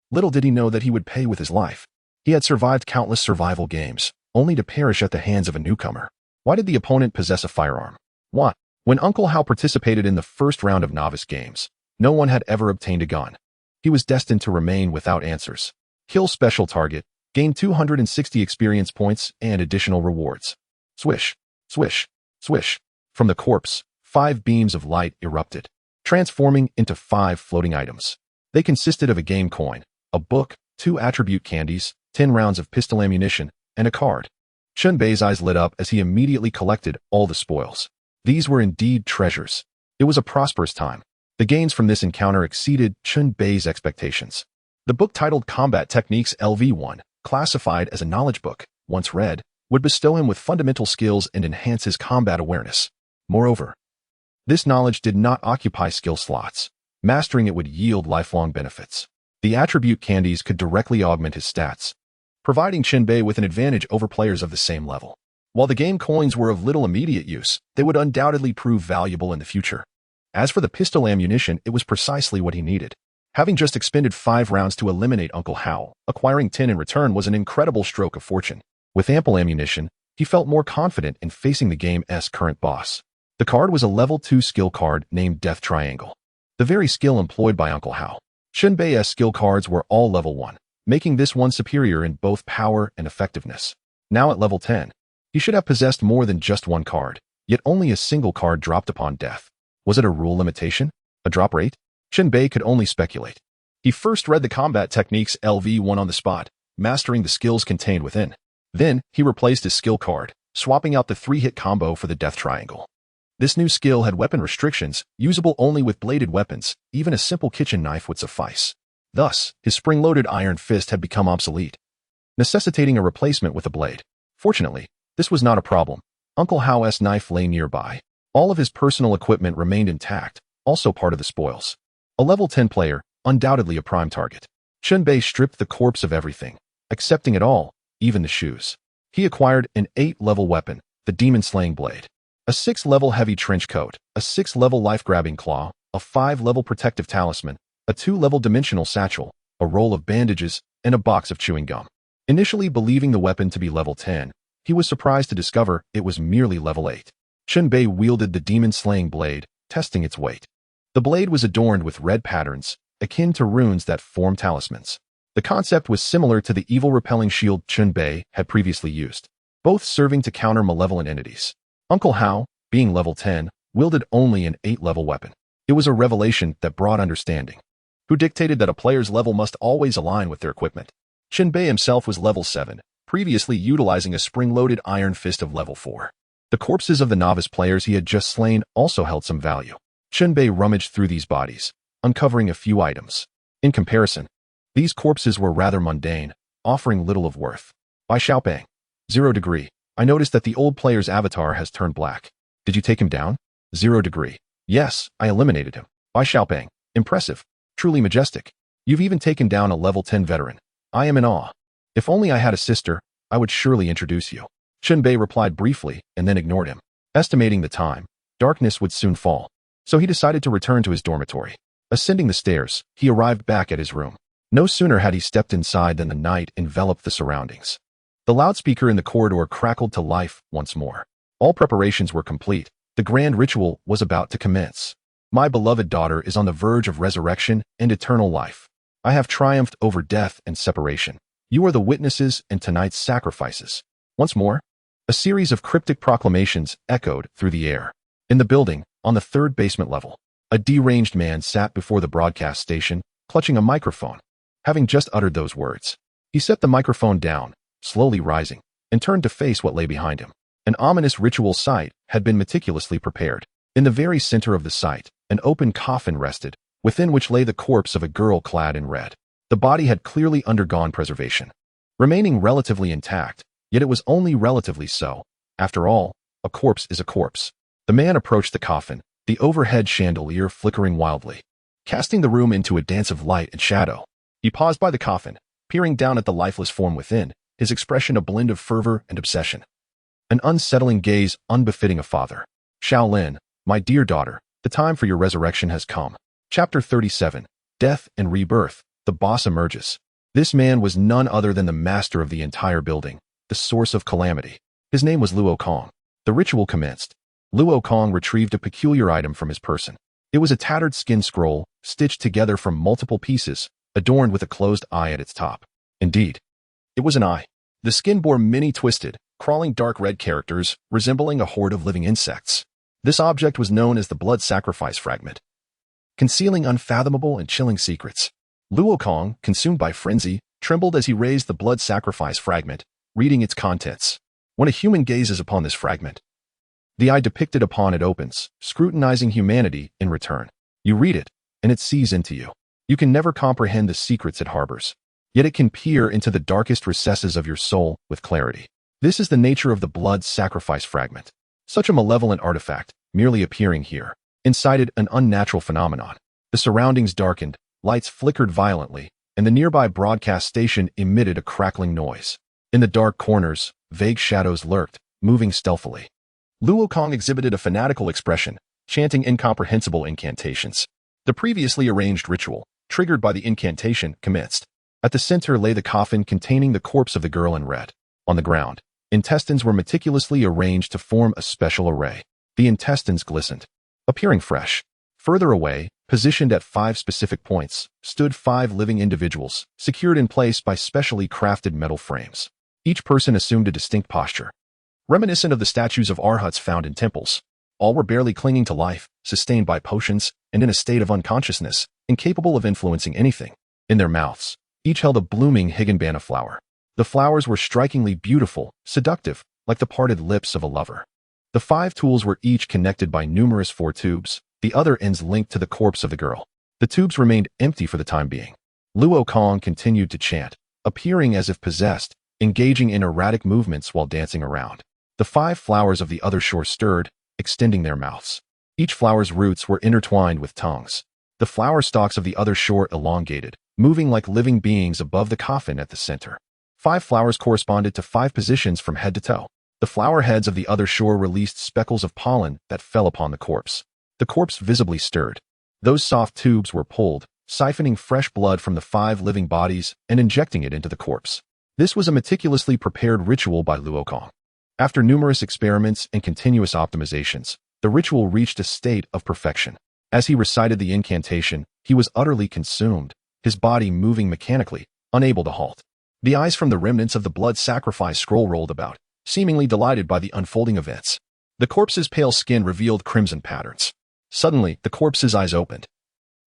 Little did he know that he would pay with his life. He had survived countless survival games, only to perish at the hands of a newcomer. Why did the opponent possess a firearm? What? When Uncle Hao participated in the first round of novice games, no one had ever obtained a gun. He was destined to remain without answers. Kill special target, gain 260 experience points and additional rewards. Swish, swish, swish. From the corpse, 5 beams of light erupted, transforming into 5 floating items. They consisted of a game coin, a book, 2 attribute candies, 10 rounds of pistol ammunition, and a card. Chen Bei's eyes lit up as he immediately collected all the spoils. These were indeed treasures. It was a prosperous time. The gains from this encounter exceeded Chen Bei's expectations. The book titled Combat Techniques LV1, classified as a knowledge book, once read, would bestow him with fundamental skills and enhance his combat awareness. Moreover, this knowledge did not occupy skill slots. Mastering it would yield lifelong benefits. The attribute candies could directly augment his stats, providing Chen Bei with an advantage over players of the same level. While the game coins were of little immediate use, they would undoubtedly prove valuable in the future. As for the pistol ammunition, it was precisely what he needed. Having just expended 5 rounds to eliminate Uncle Hao, acquiring 10 in return was an incredible stroke of fortune. With ample ammunition, he felt more confident in facing the game's current boss. The card was a level 2 skill card named Death Triangle, the very skill employed by Uncle Hao. Chen Bei's skill cards were all level 1, making this one superior in both power and effectiveness. Now at level 10, he should have possessed more than just one card, yet only a single card dropped upon death. Was it a rule limitation? A drop rate? Chen Bei could only speculate. He first read the Combat Techniques LV1 on the spot, mastering the skills contained within. Then, he replaced his skill card, swapping out the 3-hit combo for the Death Triangle. This new skill had weapon restrictions, usable only with bladed weapons. Even a simple kitchen knife would suffice. Thus, his spring-loaded iron fist had become obsolete, necessitating a replacement with a blade. Fortunately, this was not a problem. Uncle Hao's knife lay nearby. All of his personal equipment remained intact, also part of the spoils. A level 10 player, undoubtedly a prime target. Chen Bei stripped the corpse of everything, accepting it all, even the shoes. He acquired an 8-level weapon, the demon-slaying blade, a 6-level heavy trench coat, a 6-level life-grabbing claw, a 5-level protective talisman, a 2-level dimensional satchel, a roll of bandages, and a box of chewing gum. Initially believing the weapon to be level 10, he was surprised to discover it was merely level 8. Chen Bei wielded the demon-slaying blade, testing its weight. The blade was adorned with red patterns, akin to runes that form talismans. The concept was similar to the evil-repelling shield Chen Bei had previously used, both serving to counter malevolent entities. Uncle Hao, being level 10, wielded only an 8-level weapon. It was a revelation that brought understanding. Who dictated that a player's level must always align with their equipment? Chen Bei himself was level 7, previously utilizing a spring-loaded iron fist of level 4. The corpses of the novice players he had just slain also held some value. Chen Bei rummaged through these bodies, uncovering a few items. In comparison, these corpses were rather mundane, offering little of worth. By Xiaopeng, 0 degree. I noticed that the old player's avatar has turned black. Did you take him down? 0 degree. Yes, I eliminated him. By Xiaopeng, impressive. Truly majestic. You've even taken down a level 10 veteran. I am in awe. If only I had a sister, I would surely introduce you. Chen Bei replied briefly and then ignored him. Estimating the time, darkness would soon fall, so he decided to return to his dormitory. Ascending the stairs, he arrived back at his room. No sooner had he stepped inside than the night enveloped the surroundings. The loudspeaker in the corridor crackled to life once more. All preparations were complete. The grand ritual was about to commence. My beloved daughter is on the verge of resurrection and eternal life. I have triumphed over death and separation. You are the witnesses in tonight's sacrifices. Once more, a series of cryptic proclamations echoed through the air. In the building, on the 3rd basement level, a deranged man sat before the broadcast station, clutching a microphone. Having just uttered those words, he set the microphone down, slowly rising, and turned to face what lay behind him. An ominous ritual site had been meticulously prepared. In the very center of the site, an open coffin rested, within which lay the corpse of a girl clad in red. The body had clearly undergone preservation, remaining relatively intact, yet it was only relatively so. After all, a corpse is a corpse. The man approached the coffin, the overhead chandelier flickering wildly, casting the room into a dance of light and shadow. He paused by the coffin, peering down at the lifeless form within, his expression a blend of fervor and obsession. An unsettling gaze unbefitting a father. Shaolin, my dear daughter, the time for your resurrection has come. Chapter 37. Death and Rebirth. The boss emerges. This man was none other than the master of the entire building, the source of calamity. His name was Luo Kong. The ritual commenced. Luo Kong retrieved a peculiar item from his person. It was a tattered skin scroll, stitched together from multiple pieces, adorned with a closed eye at its top. Indeed, it was an eye. The skin bore many twisted, crawling dark red characters, resembling a horde of living insects. This object was known as the blood sacrifice fragment, concealing unfathomable and chilling secrets. Luo Kong, consumed by frenzy, trembled as he raised the blood sacrifice fragment, reading its contents. When a human gazes upon this fragment, the eye depicted upon it opens, scrutinizing humanity in return. You read it, and it sees into you. You can never comprehend the secrets it harbors, yet it can peer into the darkest recesses of your soul with clarity. This is the nature of the blood sacrifice fragment. Such a malevolent artifact, merely appearing here, incited an unnatural phenomenon. The surroundings darkened, lights flickered violently, and the nearby broadcast station emitted a crackling noise. In the dark corners, vague shadows lurked, moving stealthily. Luo Kong exhibited a fanatical expression, chanting incomprehensible incantations. The previously arranged ritual, triggered by the incantation, commenced. At the center lay the coffin containing the corpse of the girl in red. On the ground, intestines were meticulously arranged to form a special array. The intestines glistened, appearing fresh. Further away, positioned at 5 specific points, stood 5 living individuals, secured in place by specially crafted metal frames. Each person assumed a distinct posture, reminiscent of the statues of arhats found in temples. All were barely clinging to life, sustained by potions, and in a state of unconsciousness, incapable of influencing anything. In their mouths, each held a blooming higginbana flower. The flowers were strikingly beautiful, seductive, like the parted lips of a lover. The 5 tools were each connected by numerous 4 tubes, the other ends linked to the corpse of the girl. The tubes remained empty for the time being. Luo Kong continued to chant, appearing as if possessed, engaging in erratic movements while dancing around. The 5 flowers of the other shore stirred, extending their mouths. Each flower's roots were intertwined with tongues. The flower stalks of the other shore elongated, moving like living beings above the coffin at the center. 5 flowers corresponded to 5 positions from head to toe. The flower heads of the other shore released speckles of pollen that fell upon the corpse. The corpse visibly stirred. Those soft tubes were pulled, siphoning fresh blood from the 5 living bodies and injecting it into the corpse. This was a meticulously prepared ritual by Luo Kong. After numerous experiments and continuous optimizations, the ritual reached a state of perfection. As he recited the incantation, he was utterly consumed, his body moving mechanically, unable to halt. The eyes from the remnants of the blood sacrifice scroll rolled about, seemingly delighted by the unfolding events. The corpse's pale skin revealed crimson patterns. Suddenly, the corpse's eyes opened,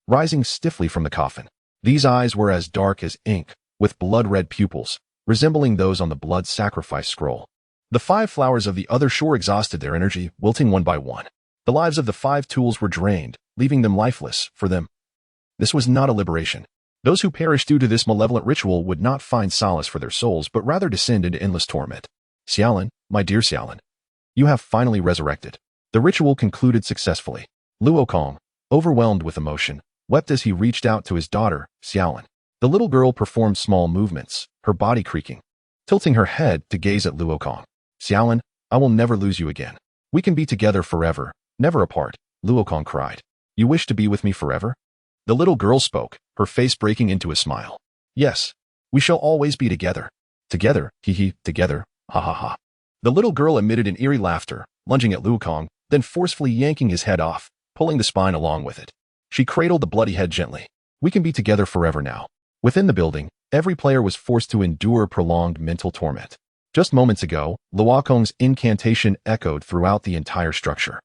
rising stiffly from the coffin. These eyes were as dark as ink, with blood-red pupils, resembling those on the blood sacrifice scroll. The 5 flowers of the other shore exhausted their energy, wilting one by one. The lives of the 5 tools were drained, leaving them lifeless. For them, this was not a liberation. Those who perished due to this malevolent ritual would not find solace for their souls, but rather descend into endless torment. Xiaolin, my dear Xiaolin, you have finally resurrected. The ritual concluded successfully. Luo Kong, overwhelmed with emotion, wept as he reached out to his daughter, Xiaolin. The little girl performed small movements, her body creaking, tilting her head to gaze at Luo Kong. Xiaolin, I will never lose you again. We can be together forever, never apart, Luo Kong cried. You wish to be with me forever? The little girl spoke, her face breaking into a smile. Yes, we shall always be together. Together, together, ha ha ha. The little girl emitted an eerie laughter, lunging at Luo Kong, then forcefully yanking his head off, pulling the spine along with it. She cradled the bloody head gently. We can be together forever now. Within the building, every player was forced to endure prolonged mental torment. Just moments ago, Luo Kong's incantation echoed throughout the entire structure.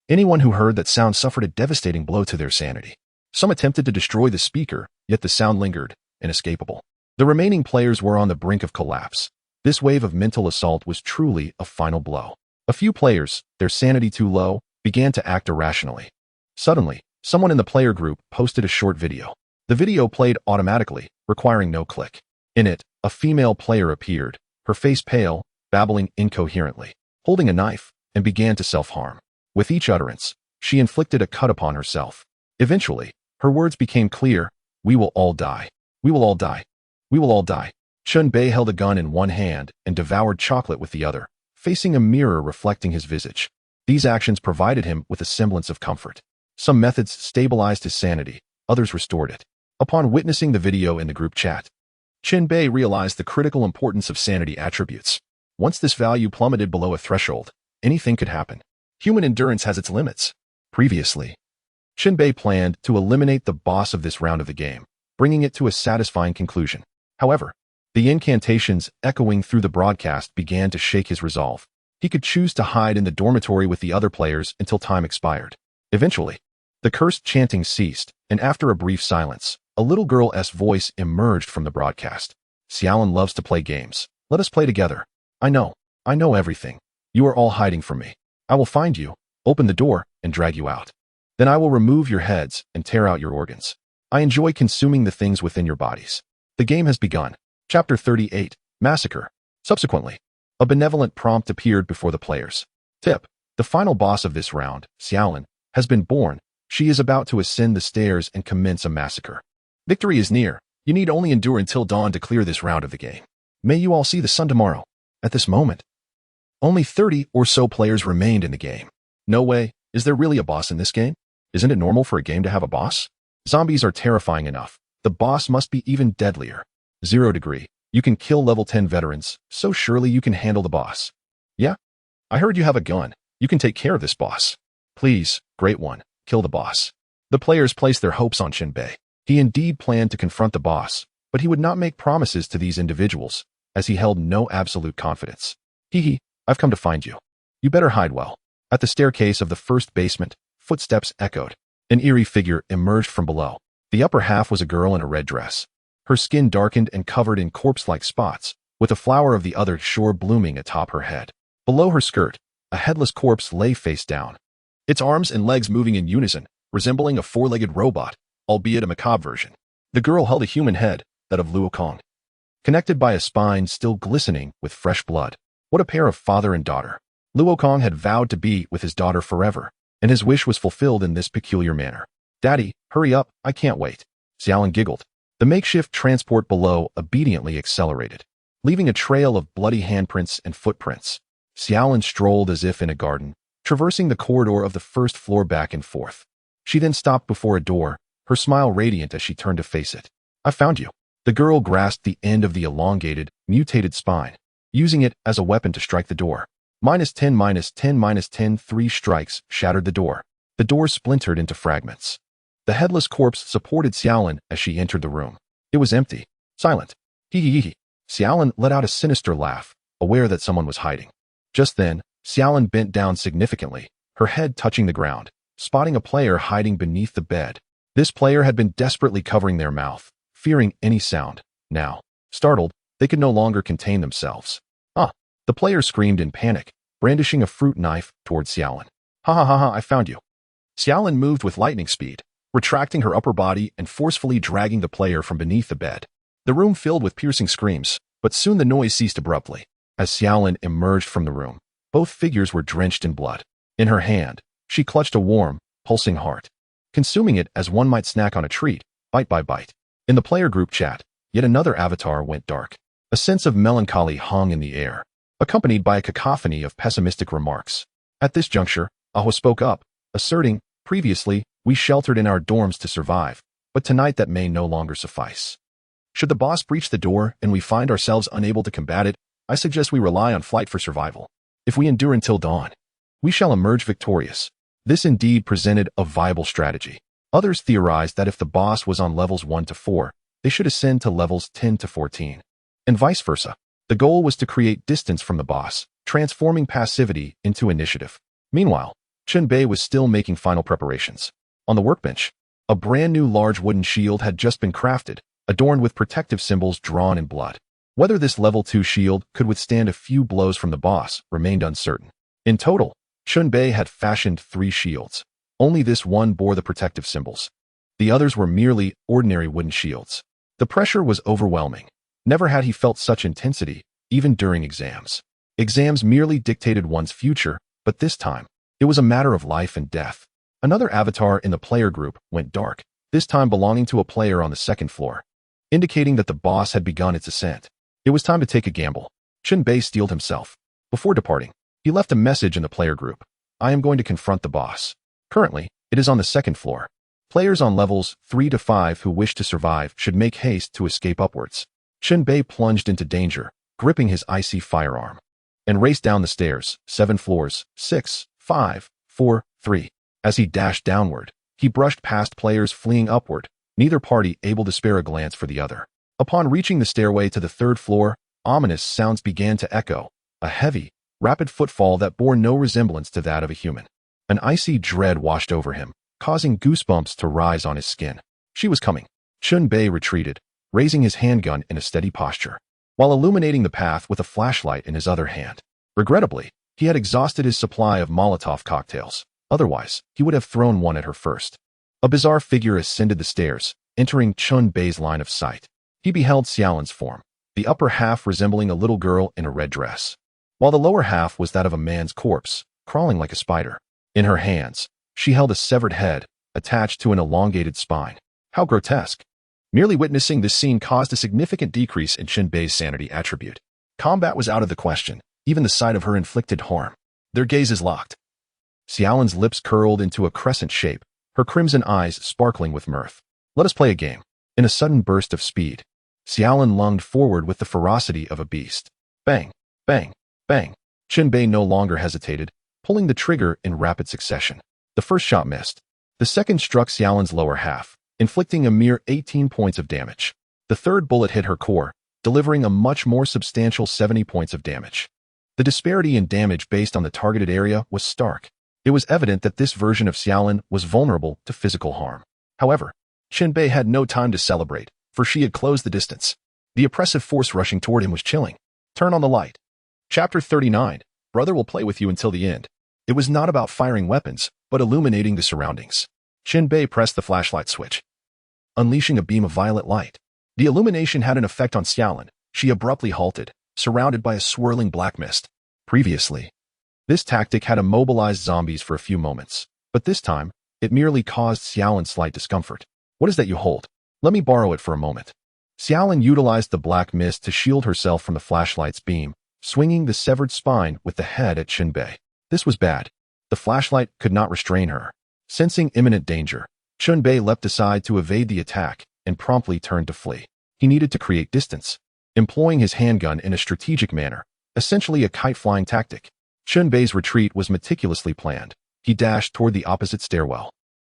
Anyone who heard that sound suffered a devastating blow to their sanity. Some attempted to destroy the speaker, yet the sound lingered, inescapable. The remaining players were on the brink of collapse. This wave of mental assault was truly a final blow. A few players, their sanity too low, began to act irrationally. Suddenly, someone in the player group posted a short video. The video played automatically, requiring no click. In it, a female player appeared, her face pale, babbling incoherently, holding a knife, and began to self-harm. With each utterance, she inflicted a cut upon herself. Eventually, her words became clear: we will all die. We will all die. We will all die. Chen Bei held a gun in one hand and devoured chocolate with the other, facing a mirror reflecting his visage. These actions provided him with a semblance of comfort. Some methods stabilized his sanity, others restored it. Upon witnessing the video in the group chat, Chen Bei realized the critical importance of sanity attributes. Once this value plummeted below a threshold, anything could happen. Human endurance has its limits. Previously, Chen Bei planned to eliminate the boss of this round of the game, bringing it to a satisfying conclusion. However, the incantations echoing through the broadcast began to shake his resolve. He could choose to hide in the dormitory with the other players until time expired. Eventually, the cursed chanting ceased, and after a brief silence, a little girl's voice emerged from the broadcast. Xiaolin loves to play games. Let us play together. I know everything. You are all hiding from me. I will find you, open the door, and drag you out. Then I will remove your heads and tear out your organs. I enjoy consuming the things within your bodies. The game has begun. Chapter 38, Massacre. Subsequently, a benevolent prompt appeared before the players. Tip: the final boss of this round, Xiaolin, has been born. She is about to ascend the stairs and commence a massacre. Victory is near. You need only endure until dawn to clear this round of the game. May you all see the sun tomorrow. At this moment, only 30 or so players remained in the game. No way. Is there really a boss in this game? Isn't it normal for a game to have a boss? Zombies are terrifying enough. The boss must be even deadlier. 0 degree. You can kill level 10 veterans, so surely you can handle the boss. Yeah? I heard you have a gun. You can take care of this boss. Please, Great One, kill the boss. The players placed their hopes on Chen Bei. He indeed planned to confront the boss, but he would not make promises to these individuals, as he held no absolute confidence. Hee, I've come to find you. You better hide well. At the staircase of the first basement, footsteps echoed. An eerie figure emerged from below. The upper half was a girl in a red dress. Her skin darkened and covered in corpse-like spots, with a flower of the other shore blooming atop her head. Below her skirt, a headless corpse lay face down, its arms and legs moving in unison, resembling a four-legged robot, albeit a macabre version. The girl held a human head, that of Luo Kong, connected by a spine still glistening with fresh blood. What a pair of father and daughter. Luo Kong had vowed to be with his daughter forever, and his wish was fulfilled in this peculiar manner. Daddy, hurry up, I can't wait. Xiaolin giggled. The makeshift transport below obediently accelerated, leaving a trail of bloody handprints and footprints. Xiaolin strolled as if in a garden, traversing the corridor of the first floor back and forth. She then stopped before a door, her smile radiant as she turned to face it. I found you. The girl grasped the end of the elongated, mutated spine, using it as a weapon to strike the door. -10, -10, -10, 3 strikes shattered the door. The door splintered into fragments. The headless corpse supported Xiaolin as she entered the room. It was empty, silent. Hee. Xiaolin let out a sinister laugh, aware that someone was hiding. Just then, Xiaolin bent down significantly, her head touching the ground, spotting a player hiding beneath the bed. This player had been desperately covering their mouth, fearing any sound. Now, startled, they could no longer contain themselves. The player screamed in panic, brandishing a fruit knife towards Xiaolin. Ha, I found you. Xiaolin moved with lightning speed, retracting her upper body and forcefully dragging the player from beneath the bed. The room filled with piercing screams, but soon the noise ceased abruptly. As Xiaolin emerged from the room, both figures were drenched in blood. In her hand, she clutched a warm, pulsing heart, consuming it as one might snack on a treat, bite by bite. In the player group chat, yet another avatar went dark. A sense of melancholy hung in the air, accompanied by a cacophony of pessimistic remarks. At this juncture, Aho spoke up, asserting, previously, we sheltered in our dorms to survive, but tonight that may no longer suffice. Should the boss breach the door and we find ourselves unable to combat it, I suggest we rely on flight for survival. If we endure until dawn, we shall emerge victorious. This indeed presented a viable strategy. Others theorized that if the boss was on levels 1 to 4, they should ascend to levels 10 to 14, and vice versa. The goal was to create distance from the boss, transforming passivity into initiative. Meanwhile, Chen Bei was still making final preparations. On the workbench, a brand new large wooden shield had just been crafted, adorned with protective symbols drawn in blood. Whether this level 2 shield could withstand a few blows from the boss remained uncertain. In total, Chen Bei had fashioned 3 shields. Only this one bore the protective symbols. The others were merely ordinary wooden shields. The pressure was overwhelming. Never had he felt such intensity, even during exams. Exams merely dictated one's future, but this time, it was a matter of life and death. Another avatar in the player group went dark, this time belonging to a player on the second floor. indicating that the boss had begun its ascent. It was time to take a gamble. Chen Bei steeled himself. Before departing, he left a message in the player group. I am going to confront the boss. Currently, it is on the second floor. Players on levels 3 to 5 who wish to survive should make haste to escape upwards. Chen Bei plunged into danger, gripping his icy firearm, and raced down the stairs, 7 floors, 6, 5, 4, 3. As he dashed downward, he brushed past players fleeing upward, neither party able to spare a glance for the other. Upon reaching the stairway to the 3rd floor, ominous sounds began to echo, a heavy, rapid footfall that bore no resemblance to that of a human. An icy dread washed over him, causing goosebumps to rise on his skin. She was coming. Chen Bei retreated, raising his handgun in a steady posture, while illuminating the path with a flashlight in his other hand. Regrettably, he had exhausted his supply of Molotov cocktails. Otherwise, he would have thrown one at her first. A bizarre figure ascended the stairs, entering Chen Bei's line of sight. He beheld Xiaolan's form, the upper half resembling a little girl in a red dress, while the lower half was that of a man's corpse, crawling like a spider. In her hands, she held a severed head, attached to an elongated spine. How grotesque! Merely witnessing this scene caused a significant decrease in Chen Bei's sanity attribute. Combat was out of the question, even the sight of her inflicted harm. Their gazes locked. Xiaolan's lips curled into a crescent shape, her crimson eyes sparkling with mirth. Let us play a game. In a sudden burst of speed, Xiaolan lunged forward with the ferocity of a beast. Bang, bang, bang. Chen Bei no longer hesitated, pulling the trigger in rapid succession. The first shot missed. The second struck Xiaolan's lower half, inflicting a mere 18 points of damage. The third bullet hit her core, delivering a much more substantial 70 points of damage. The disparity in damage based on the targeted area was stark. It was evident that this version of Xiaolan was vulnerable to physical harm. However, Chen Bei had no time to celebrate, for she had closed the distance. The oppressive force rushing toward him was chilling. Turn on the light. Chapter 39. Brother will play with you until the end. It was not about firing weapons, but illuminating the surroundings. Chen Bei pressed the flashlight switch, unleashing a beam of violet light. The illumination had an effect on Xiaolan. She abruptly halted, surrounded by a swirling black mist. Previously, this tactic had immobilized zombies for a few moments, but this time, it merely caused Xiaolan slight discomfort. What is that you hold? Let me borrow it for a moment. Xiaolan utilized the black mist to shield herself from the flashlight's beam, swinging the severed spine with the head at Chen Bei. This was bad. The flashlight could not restrain her. Sensing imminent danger, Chen Bei leapt aside to evade the attack and promptly turned to flee. He needed to create distance, employing his handgun in a strategic manner, essentially a kite-flying tactic. Chen Bei's retreat was meticulously planned. He dashed toward the opposite stairwell,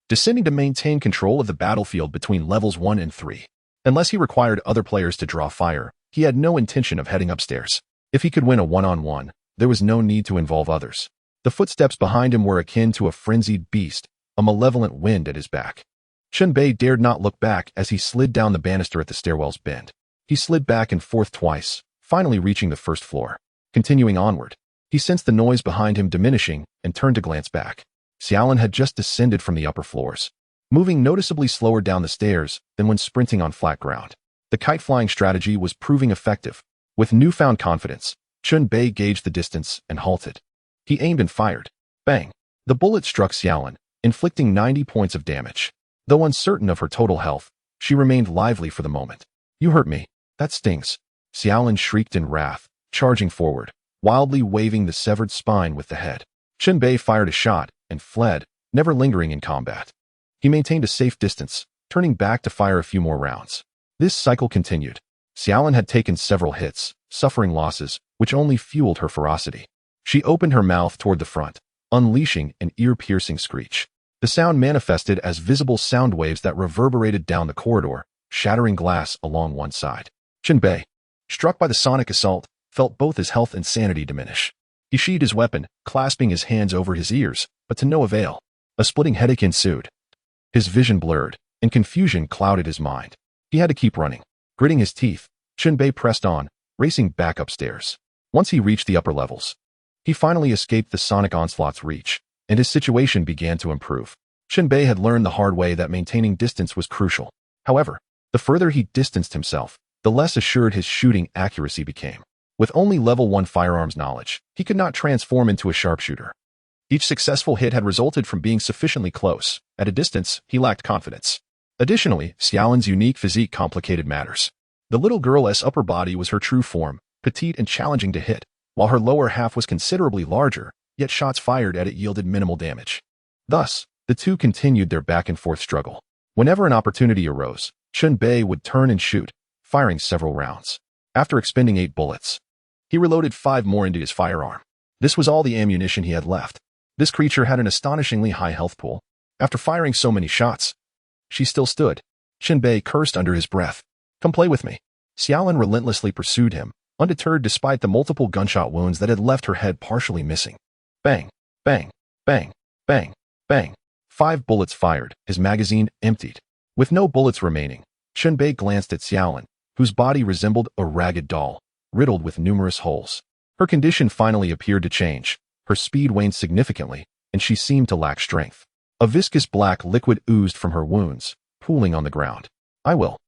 descending to maintain control of the battlefield between levels 1 and 3. Unless he required other players to draw fire, he had no intention of heading upstairs. If he could win a one-on-one, there was no need to involve others. The footsteps behind him were akin to a frenzied beast, a malevolent wind at his back. Chen Bei dared not look back as he slid down the banister at the stairwell's bend. He slid back and forth twice, finally reaching the first floor. Continuing onward, he sensed the noise behind him diminishing and turned to glance back. Xiaolan had just descended from the upper floors, moving noticeably slower down the stairs than when sprinting on flat ground. The kite-flying strategy was proving effective. With newfound confidence, Chen Bei gauged the distance and halted. He aimed and fired. Bang! The bullet struck Xiaolan, inflicting 90 points of damage. Though uncertain of her total health, she remained lively for the moment. You hurt me. That stings. Xiaolan shrieked in wrath, charging forward, wildly waving the severed spine with the head. Chen Bei fired a shot and fled, never lingering in combat. He maintained a safe distance, turning back to fire a few more rounds. This cycle continued. Xiaolan had taken several hits, suffering losses, which only fueled her ferocity. She opened her mouth toward the front, unleashing an ear-piercing screech. The sound manifested as visible sound waves that reverberated down the corridor, shattering glass along one side. Chen Bei, struck by the sonic assault, felt both his health and sanity diminish. He sheathed his weapon, clasping his hands over his ears, but to no avail. A splitting headache ensued. His vision blurred, and confusion clouded his mind. He had to keep running. Gritting his teeth, Chen Bei pressed on, racing back upstairs. Once he reached the upper levels, he finally escaped the sonic onslaught's reach, and his situation began to improve. Chen Bei had learned the hard way that maintaining distance was crucial. However, the further he distanced himself, the less assured his shooting accuracy became. With only level 1 firearms knowledge, he could not transform into a sharpshooter. Each successful hit had resulted from being sufficiently close. At a distance, he lacked confidence. Additionally, Xiaolin's unique physique complicated matters. The little girl's upper body was her true form, petite and challenging to hit, while her lower half was considerably larger, yet shots fired at it yielded minimal damage. Thus, the two continued their back-and-forth struggle. Whenever an opportunity arose, Chen Bei would turn and shoot, firing several rounds. After expending 8 bullets, he reloaded 5 more into his firearm. This was all the ammunition he had left. This creature had an astonishingly high health pool. After firing so many shots, she still stood. Chen Bei cursed under his breath. "Come play with me." Xiaolin relentlessly pursued him, undeterred despite the multiple gunshot wounds that had left her head partially missing. Bang, bang, bang, bang, bang. 5 bullets fired, his magazine emptied. With no bullets remaining, Chen Bei glanced at Xiaolin, whose body resembled a ragged doll, riddled with numerous holes. Her condition finally appeared to change. Her speed waned significantly, and she seemed to lack strength. A viscous black liquid oozed from her wounds, pooling on the ground. "I will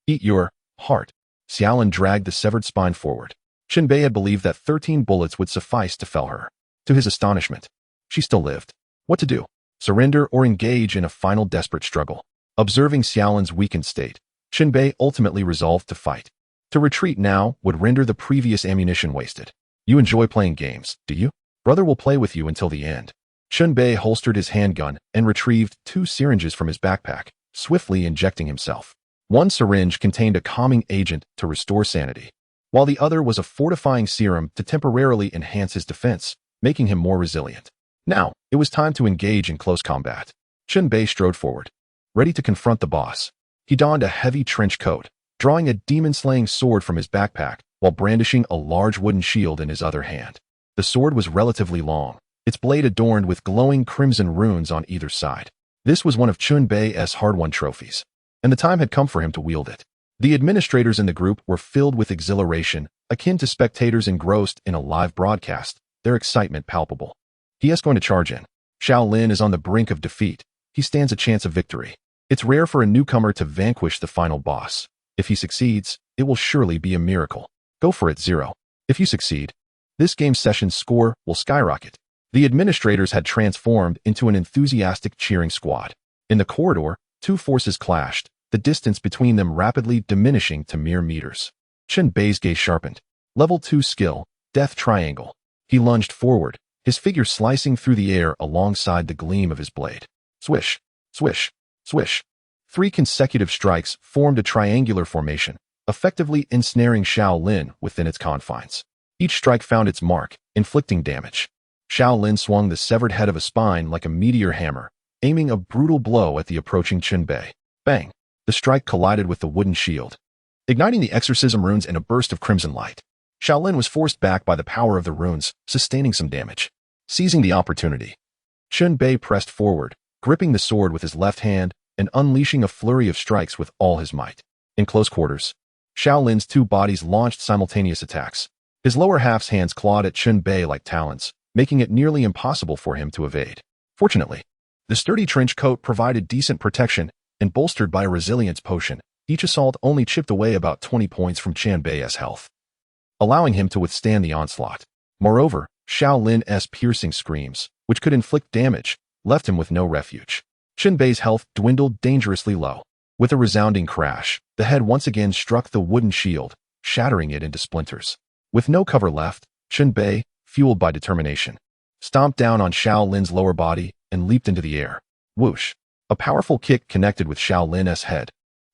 eat your heart." Xiaolin dragged the severed spine forward. Chen Bei had believed that 13 bullets would suffice to fell her. To his astonishment, she still lived. What to do? Surrender or engage in a final desperate struggle? Observing Xiaolin's weakened state, Chen Bei ultimately resolved to fight. To retreat now would render the previous ammunition wasted. "You enjoy playing games, do you? Brother will play with you until the end." Chen Bei holstered his handgun and retrieved 2 syringes from his backpack, swiftly injecting himself. One syringe contained a calming agent to restore sanity, while the other was a fortifying serum to temporarily enhance his defense, making him more resilient. Now, it was time to engage in close combat. Chen Bei strode forward, ready to confront the boss. He donned a heavy trench coat, drawing a demon-slaying sword from his backpack while brandishing a large wooden shield in his other hand. The sword was relatively long, its blade adorned with glowing crimson runes on either side. This was one of Chen Bei's hard-won trophies, and the time had come for him to wield it. The administrators in the group were filled with exhilaration, akin to spectators engrossed in a live broadcast, their excitement palpable. He is going to charge in. Xiaolin is on the brink of defeat. He stands a chance of victory. It's rare for a newcomer to vanquish the final boss. If he succeeds, it will surely be a miracle. Go for it, 0. If you succeed, this game session's score will skyrocket. The administrators had transformed into an enthusiastic cheering squad. In the corridor, 2 forces clashed, the distance between them rapidly diminishing to mere meters. Chen Bei's gaze sharpened. Level 2 skill, Death Triangle. He lunged forward, his figure slicing through the air alongside the gleam of his blade. Swish, swish, swish. 3 consecutive strikes formed a triangular formation, effectively ensnaring Xiaolin within its confines. Each strike found its mark, inflicting damage. Xiaolin swung the severed head of a spine like a meteor hammer, aiming a brutal blow at the approaching Chen Bei. Bang! The strike collided with the wooden shield, igniting the exorcism runes in a burst of crimson light. Xiaolin was forced back by the power of the runes, sustaining some damage. Seizing the opportunity, Chen Bei pressed forward, gripping the sword with his left hand and unleashing a flurry of strikes with all his might. In close quarters, Xiaolin's 2 bodies launched simultaneous attacks. His lower half's hands clawed at Chen Bei like talons, making it nearly impossible for him to evade. Fortunately, the sturdy trench coat provided decent protection, and bolstered by a resilience potion, each assault only chipped away about 20 points from Chen Bei's health, allowing him to withstand the onslaught. Moreover, Xiaolin's piercing screams, which could inflict damage, left him with no refuge. Chen Bei's health dwindled dangerously low. With a resounding crash, the head once again struck the wooden shield, shattering it into splinters. With no cover left, Chen Bei, fueled by determination, stomped down on Xiaolin's lower body and leaped into the air. Whoosh! A powerful kick connected with Xiaolin's head,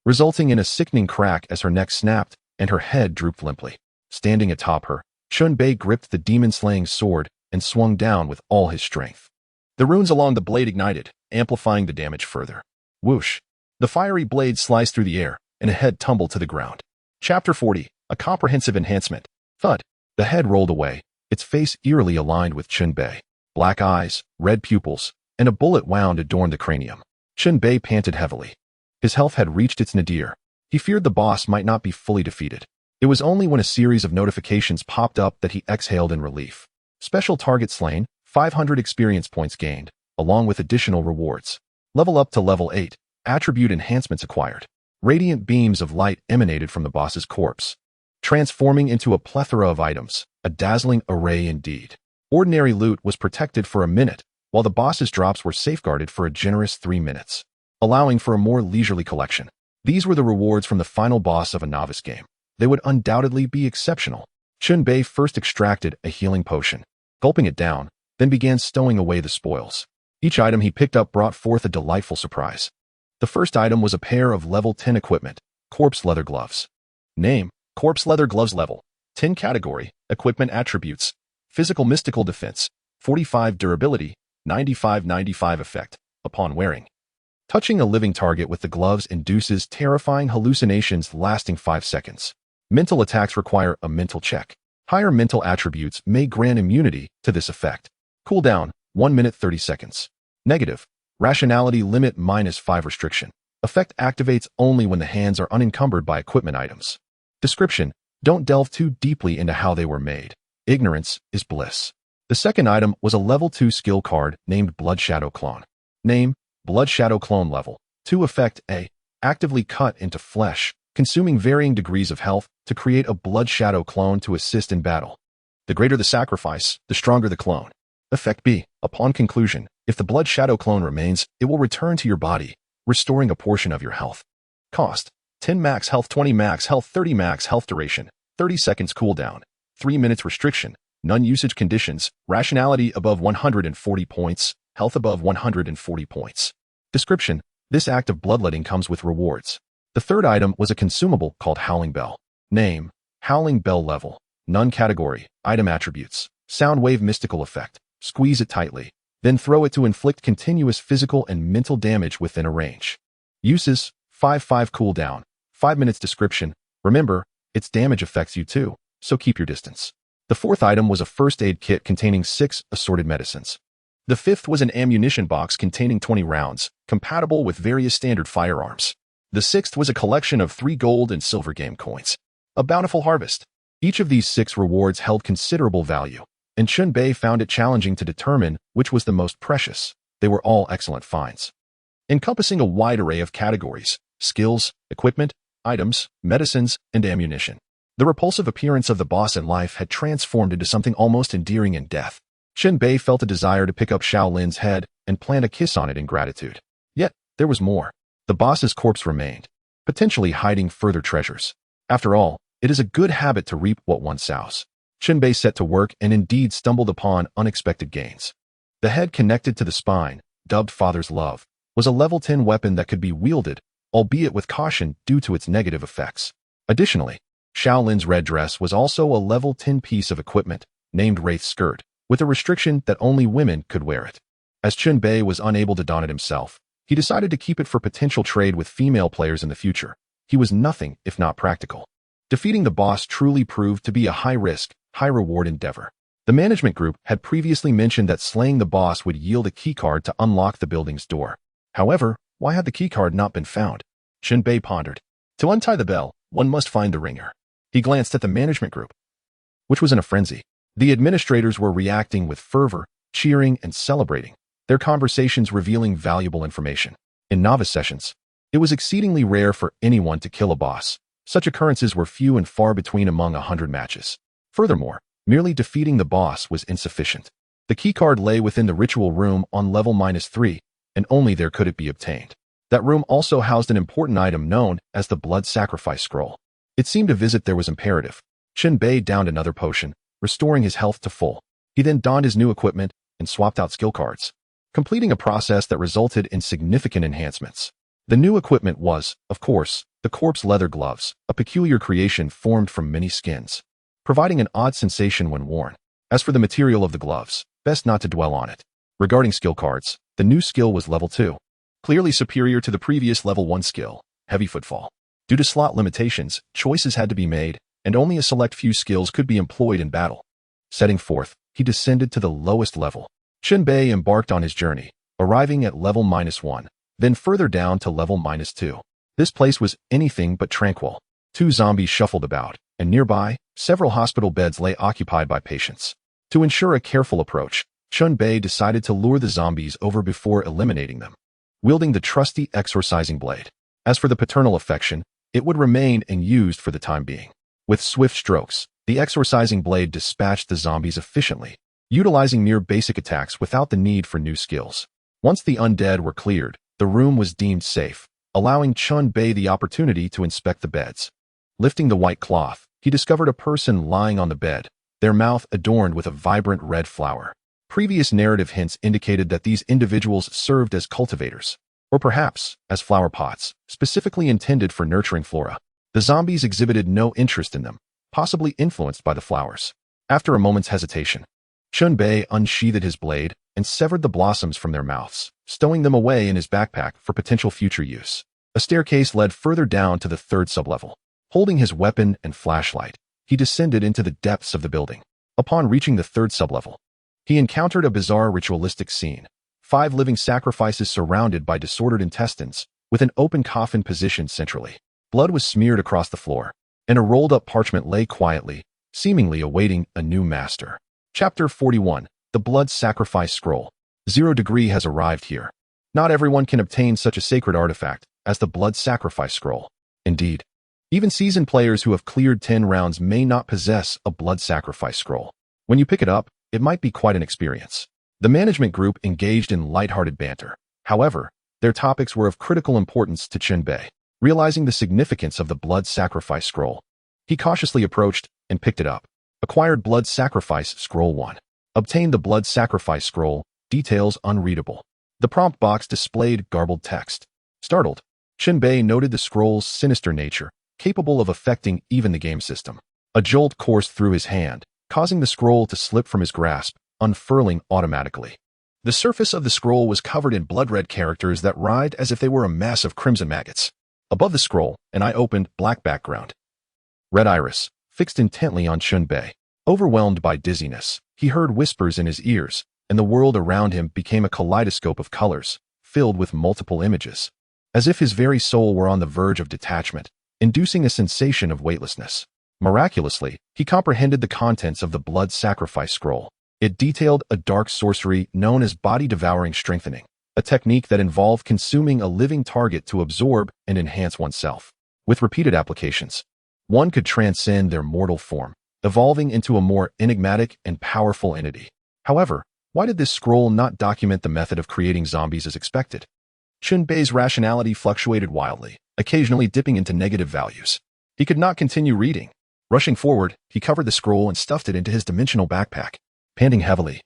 resulting in a sickening crack as her neck snapped and her head drooped limply. Standing atop her, Chen Bei gripped the demon-slaying sword and swung down with all his strength. The runes along the blade ignited, amplifying the damage further. Whoosh! The fiery blade sliced through the air, and a head tumbled to the ground. Chapter 40, A Comprehensive Enhancement. Thud! The head rolled away, its face eerily aligned with Chen Bei. Black eyes, red pupils, and a bullet wound adorned the cranium. Chen Bei panted heavily. His health had reached its nadir. He feared the boss might not be fully defeated. It was only when a series of notifications popped up that he exhaled in relief. Special target slain, 500 experience points gained, along with additional rewards. Level up to level 8, attribute enhancements acquired. Radiant beams of light emanated from the boss's corpse, transforming into a plethora of items, a dazzling array indeed. Ordinary loot was protected for a minute, while the boss's drops were safeguarded for a generous 3 minutes. allowing for a more leisurely collection. These were the rewards from the final boss of a novice game. They would undoubtedly be exceptional. Chen Bei first extracted a healing potion, gulping it down, then began stowing away the spoils. Each item he picked up brought forth a delightful surprise. The first item was a pair of level 10 equipment, corpse leather gloves. Name, corpse leather gloves. Level 10. Category, equipment attributes, physical mystical defense, 45 durability, 95 effect, upon wearing. Touching a living target with the gloves induces terrifying hallucinations lasting 5 seconds. Mental attacks require a mental check. Higher mental attributes may grant immunity to this effect. Cooldown, 1 minute 30 seconds. Negative, rationality limit -5 restriction. Effect activates only when the hands are unencumbered by equipment items. Description, don't delve too deeply into how they were made. Ignorance is bliss. The second item was a level 2 skill card named Blood Shadow Clone. Name, Blood Shadow Clone. Level 2. Effect A, actively cut into flesh, consuming varying degrees of health to create a blood shadow clone to assist in battle. The greater the sacrifice, the stronger the clone. Effect B, upon conclusion, if the blood shadow clone remains, it will return to your body, restoring a portion of your health. Cost, 10 max health, 20 max health, 30 max health. Duration, 30 seconds. Cooldown, 3 minutes. Restriction, none. Usage conditions, rationality above 140 points, health above 140 points. Description, this act of bloodletting comes with rewards. The third item was a consumable called Howling Bell. Name, Howling Bell. Level, none. Category, item attributes, sound wave mystical effect, squeeze it tightly, then throw it to inflict continuous physical and mental damage within a range. Uses, 5 cooldown, 5 minutes. Description, remember, its damage affects you too, so keep your distance. The fourth item was a first aid kit containing 6 assorted medicines. The fifth was an ammunition box containing 20 rounds, compatible with various standard firearms. The sixth was a collection of 3 gold and silver game coins. A bountiful harvest. Each of these 6 rewards held considerable value, and Chen Bei found it challenging to determine which was the most precious. They were all excellent finds, encompassing a wide array of categories: skills, equipment, items, medicines, and ammunition. The repulsive appearance of the boss in life had transformed into something almost endearing in death. Chen Bei felt a desire to pick up Shaolin's head and plant a kiss on it in gratitude. Yet, there was more. The boss's corpse remained, potentially hiding further treasures. After all, it is a good habit to reap what one sows. Chen Bei set to work and indeed stumbled upon unexpected gains. The head connected to the spine, dubbed Father's Love, was a level 10 weapon that could be wielded, albeit with caution due to its negative effects. Additionally, Shaolin's red dress was also a level 10 piece of equipment, named Wraith's Skirt, with a restriction that only women could wear it. As Chen Bei was unable to don it himself, he decided to keep it for potential trade with female players in the future. He was nothing if not practical. Defeating the boss truly proved to be a high-risk, high-reward endeavor. The management group had previously mentioned that slaying the boss would yield a keycard to unlock the building's door. However, why had the keycard not been found? Chen Bei pondered. To untie the bell, one must find the ringer. He glanced at the management group, which was in a frenzy. The administrators were reacting with fervor, cheering and celebrating, their conversations revealing valuable information. In novice sessions, it was exceedingly rare for anyone to kill a boss. Such occurrences were few and far between among 100 matches. Furthermore, merely defeating the boss was insufficient. The keycard lay within the ritual room on level -3, and only there could it be obtained. That room also housed an important item known as the Blood Sacrifice Scroll. It seemed a visit there was imperative. Chen Bei downed another potion, restoring his health to full. He then donned his new equipment and swapped out skill cards, completing a process that resulted in significant enhancements. The new equipment was, of course, the corpse leather gloves, a peculiar creation formed from many skins, providing an odd sensation when worn. As for the material of the gloves, best not to dwell on it. Regarding skill cards, the new skill was level 2, clearly superior to the previous level 1 skill, Heavy Footfall. Due to slot limitations, choices had to be made, and only a select few skills could be employed in battle. Setting forth, he descended to the lowest level. Chen Bei embarked on his journey, arriving at level -1, then further down to level -2. This place was anything but tranquil. 2 zombies shuffled about, and nearby, several hospital beds lay occupied by patients. To ensure a careful approach, Chen Bei decided to lure the zombies over before eliminating them, wielding the trusty exorcising blade. As for the paternal affection, it would remain unused for the time being. With swift strokes, the exorcising blade dispatched the zombies efficiently, utilizing mere basic attacks without the need for new skills. Once the undead were cleared, The room was deemed safe, allowing Chen Bei the opportunity to inspect the beds. Lifting the white cloth, he discovered a person lying on the bed, their mouth adorned with a vibrant red flower. Previous narrative hints indicated that these individuals served as cultivators, or perhaps as flower pots, specifically intended for nurturing flora. The zombies exhibited no interest in them, possibly influenced by the flowers. After a moment's hesitation, Chen Bei unsheathed his blade and severed the blossoms from their mouths, stowing them away in his backpack for potential future use. A staircase led further down to the third sublevel. Holding his weapon and flashlight, he descended into the depths of the building. Upon reaching the third sublevel, he encountered a bizarre ritualistic scene. 5 living sacrifices surrounded by disordered intestines, with an open coffin positioned centrally. Blood was smeared across the floor, and a rolled-up parchment lay quietly, seemingly awaiting a new master. Chapter 41. The Blood Sacrifice Scroll. 0 Degree has arrived here. Not everyone can obtain such a sacred artifact as the Blood Sacrifice Scroll. Indeed, even seasoned players who have cleared 10 rounds may not possess a Blood Sacrifice Scroll. When you pick it up, it might be quite an experience. The management group engaged in lighthearted banter. However, their topics were of critical importance to Chen Bei. Realizing the significance of the Blood Sacrifice Scroll, he cautiously approached and picked it up. Acquired Blood Sacrifice Scroll 1. Obtained the Blood Sacrifice Scroll, details unreadable. The prompt box displayed garbled text. Startled, Chen Bei noted the scroll's sinister nature, capable of affecting even the game system. A jolt coursed through his hand, causing the scroll to slip from his grasp, unfurling automatically. The surface of the scroll was covered in blood-red characters that writhed as if they were a mass of crimson maggots. Above the scroll, an eye-opened, black background. Red iris, fixed intently on Chen Bei. Overwhelmed by dizziness, he heard whispers in his ears, and the world around him became a kaleidoscope of colors, filled with multiple images. As if his very soul were on the verge of detachment, inducing a sensation of weightlessness. Miraculously, he comprehended the contents of the Blood Sacrifice Scroll. It detailed a dark sorcery known as body-devouring strengthening, a technique that involved consuming a living target to absorb and enhance oneself. With repeated applications, one could transcend their mortal form, evolving into a more enigmatic and powerful entity. However, why did this scroll not document the method of creating zombies as expected? Chen Bei's rationality fluctuated wildly, occasionally dipping into negative values. He could not continue reading. Rushing forward, he covered the scroll and stuffed it into his dimensional backpack. Panting heavily,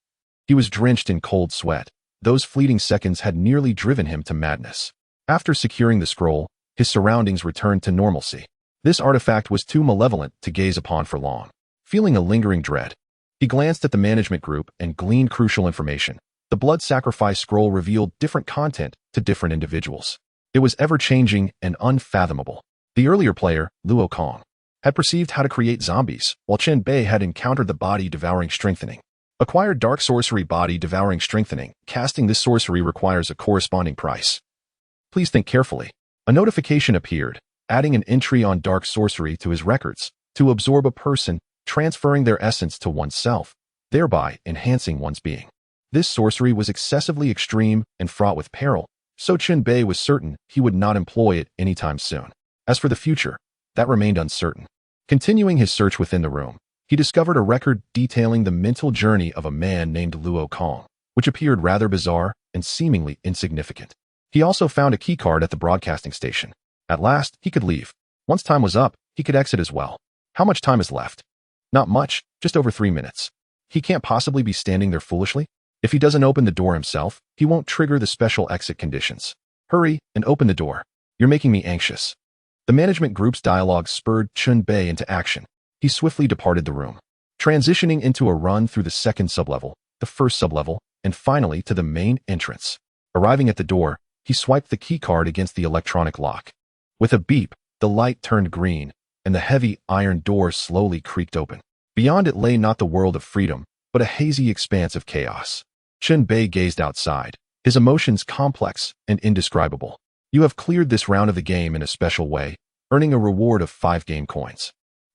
he was drenched in cold sweat. Those fleeting seconds had nearly driven him to madness. After securing the scroll, his surroundings returned to normalcy. This artifact was too malevolent to gaze upon for long. Feeling a lingering dread, he glanced at the management group and gleaned crucial information. The Blood Sacrifice Scroll revealed different content to different individuals. It was ever-changing and unfathomable. The earlier player, Luo Kong, had perceived how to create zombies, while Chen Bei had encountered the body-devouring strengthening. Acquired Dark Sorcery Body-Devouring Strengthening. Casting this sorcery requires a corresponding price. Please think carefully. A notification appeared, adding an entry on Dark Sorcery to his records, to absorb a person, transferring their essence to oneself, thereby enhancing one's being. This sorcery was excessively extreme and fraught with peril, so Chen Bei was certain he would not employ it anytime soon. As for the future, that remained uncertain. Continuing his search within the room, he discovered a record detailing the mental journey of a man named Luo Kong, which appeared rather bizarre and seemingly insignificant. He also found a keycard at the broadcasting station. At last, he could leave. Once time was up, he could exit as well. How much time is left? Not much, just over 3 minutes. He can't possibly be standing there foolishly. If he doesn't open the door himself, he won't trigger the special exit conditions. Hurry and open the door. You're making me anxious. The management group's dialogue spurred Chen Bei into action. He swiftly departed the room, transitioning into a run through the second sublevel, the first sublevel, and finally to the main entrance. Arriving at the door, he swiped the keycard against the electronic lock. With a beep, the light turned green, and the heavy iron door slowly creaked open. Beyond it lay not the world of freedom, but a hazy expanse of chaos. Chen Bei gazed outside, his emotions complex and indescribable. You have cleared this round of the game in a special way, earning a reward of 5 game coins.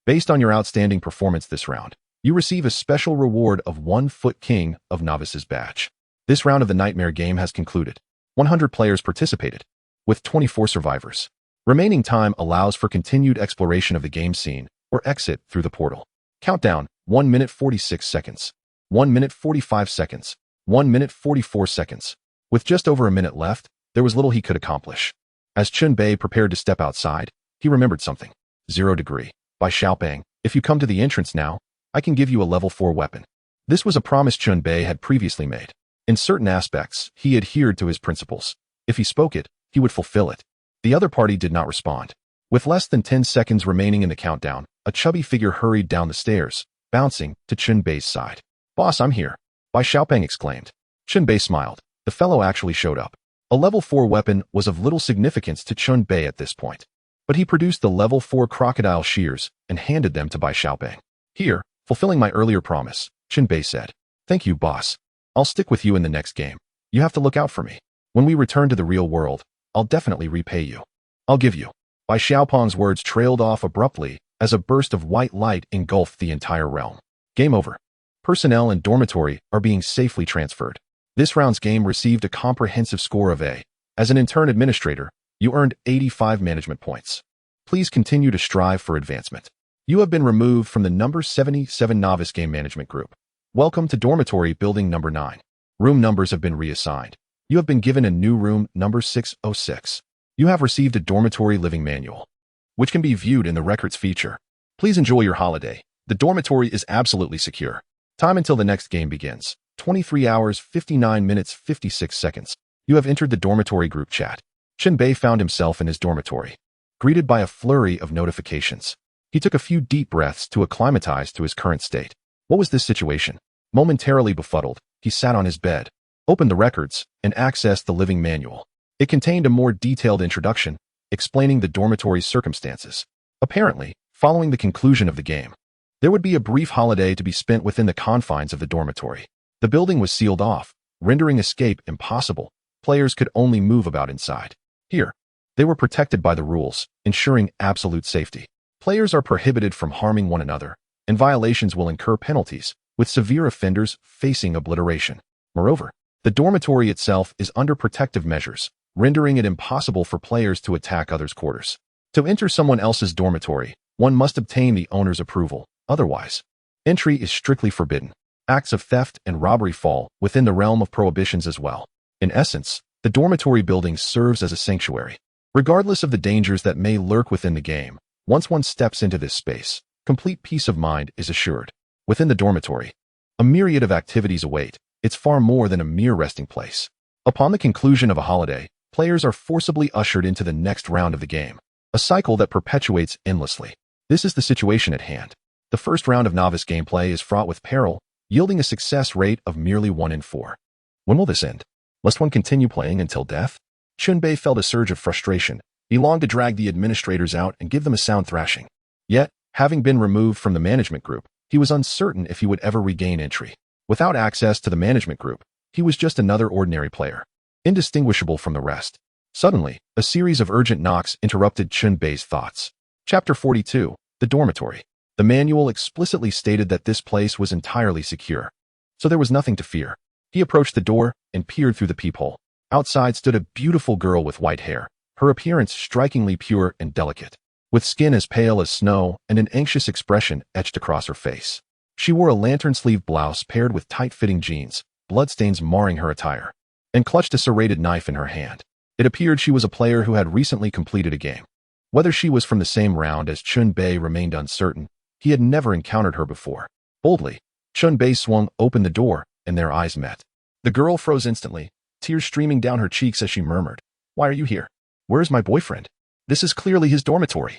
Based on your outstanding performance this round, you receive a special reward of 1 Foot King of Novices badge. This round of the Nightmare game has concluded. 100 players participated, with 24 survivors. Remaining time allows for continued exploration of the game scene or exit through the portal. Countdown, 1 minute 46 seconds. 1 minute 45 seconds. 1 minute 44 seconds. With just over a minute left, there was little he could accomplish. As Chen Bei prepared to step outside, he remembered something. 0 degree. By Xiaopeng, if you come to the entrance now, I can give you a level 4 weapon. This was a promise Chen Bei had previously made. In certain aspects, he adhered to his principles. If he spoke it, he would fulfill it. The other party did not respond. With less than 10 seconds remaining in the countdown, a chubby figure hurried down the stairs, bouncing to Chen Bei's side. "Boss, I'm here," Bai Xiaopeng exclaimed. Chen Bei smiled. The fellow actually showed up. A level 4 weapon was of little significance to Chen Bei at this point, but he produced the level 4 crocodile shears and handed them to Bai Xiaopeng. "Here, fulfilling my earlier promise," Chen Bei said. "Thank you, boss. I'll stick with you in the next game. You have to look out for me. When we return to the real world, I'll definitely repay you. I'll give you." Bai Xiaopeng's words trailed off abruptly as a burst of white light engulfed the entire realm. Game over. Personnel and dormitory are being safely transferred. This round's game received a comprehensive score of A. As an intern administrator, you earned 85 management points. Please continue to strive for advancement. You have been removed from the number 77 novice game management group. Welcome to dormitory building number 9. Room numbers have been reassigned. You have been given a new room number 606. You have received a dormitory living manual, which can be viewed in the records feature. Please enjoy your holiday. The dormitory is absolutely secure. Time until the next game begins. 23 hours, 59 minutes, 56 seconds. You have entered the dormitory group chat. Chen Bei found himself in his dormitory, greeted by a flurry of notifications. He took a few deep breaths to acclimatize to his current state. What was this situation? Momentarily befuddled, he sat on his bed, opened the records, and accessed the living manual. It contained a more detailed introduction, explaining the dormitory's circumstances. Apparently, following the conclusion of the game, there would be a brief holiday to be spent within the confines of the dormitory. The building was sealed off, rendering escape impossible. Players could only move about inside. Here, they were protected by the rules, ensuring absolute safety. Players are prohibited from harming one another, and violations will incur penalties, with severe offenders facing obliteration. Moreover, the dormitory itself is under protective measures, rendering it impossible for players to attack others' quarters. To enter someone else's dormitory, one must obtain the owner's approval. Otherwise, entry is strictly forbidden. Acts of theft and robbery fall within the realm of prohibitions as well. In essence, the dormitory building serves as a sanctuary. Regardless of the dangers that may lurk within the game, once one steps into this space, complete peace of mind is assured. Within the dormitory, a myriad of activities await. It's far more than a mere resting place. Upon the conclusion of a holiday, players are forcibly ushered into the next round of the game, a cycle that perpetuates endlessly. This is the situation at hand. The first round of novice gameplay is fraught with peril, yielding a success rate of merely 1 in 4. When will this end? Must one continue playing until death? Chen Bei felt a surge of frustration. He longed to drag the administrators out and give them a sound thrashing. Yet, having been removed from the management group, he was uncertain if he would ever regain entry. Without access to the management group, he was just another ordinary player, indistinguishable from the rest. Suddenly, a series of urgent knocks interrupted Chen Bei's thoughts. Chapter 42, The Dormitory. The manual explicitly stated that this place was entirely secure, so there was nothing to fear. He approached the door and peered through the peephole. Outside stood a beautiful girl with white hair, her appearance strikingly pure and delicate, with skin as pale as snow and an anxious expression etched across her face. She wore a lantern-sleeve blouse paired with tight-fitting jeans, bloodstains marring her attire, and clutched a serrated knife in her hand. It appeared she was a player who had recently completed a game. Whether she was from the same round as Chen Bei remained uncertain. He had never encountered her before. Boldly, Chen Bei swung open the door, and their eyes met. The girl froze instantly, tears streaming down her cheeks as she murmured, "Why are you here? Where is my boyfriend? This is clearly his dormitory."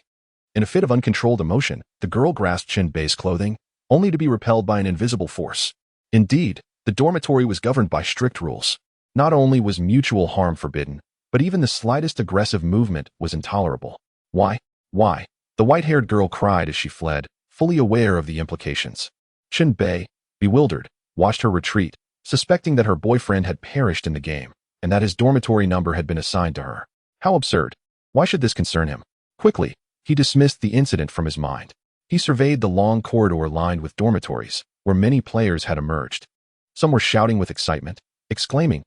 In a fit of uncontrolled emotion, the girl grasped Chen Bei's clothing, only to be repelled by an invisible force. Indeed, the dormitory was governed by strict rules. Not only was mutual harm forbidden, but even the slightest aggressive movement was intolerable. Why? The white-haired girl cried as she fled, fully aware of the implications. Chen Bei, bewildered, watched her retreat, suspecting that her boyfriend had perished in the game, and that his dormitory number had been assigned to her. How absurd. Why should this concern him? Quickly, he dismissed the incident from his mind. He surveyed the long corridor lined with dormitories, where many players had emerged. Some were shouting with excitement, exclaiming,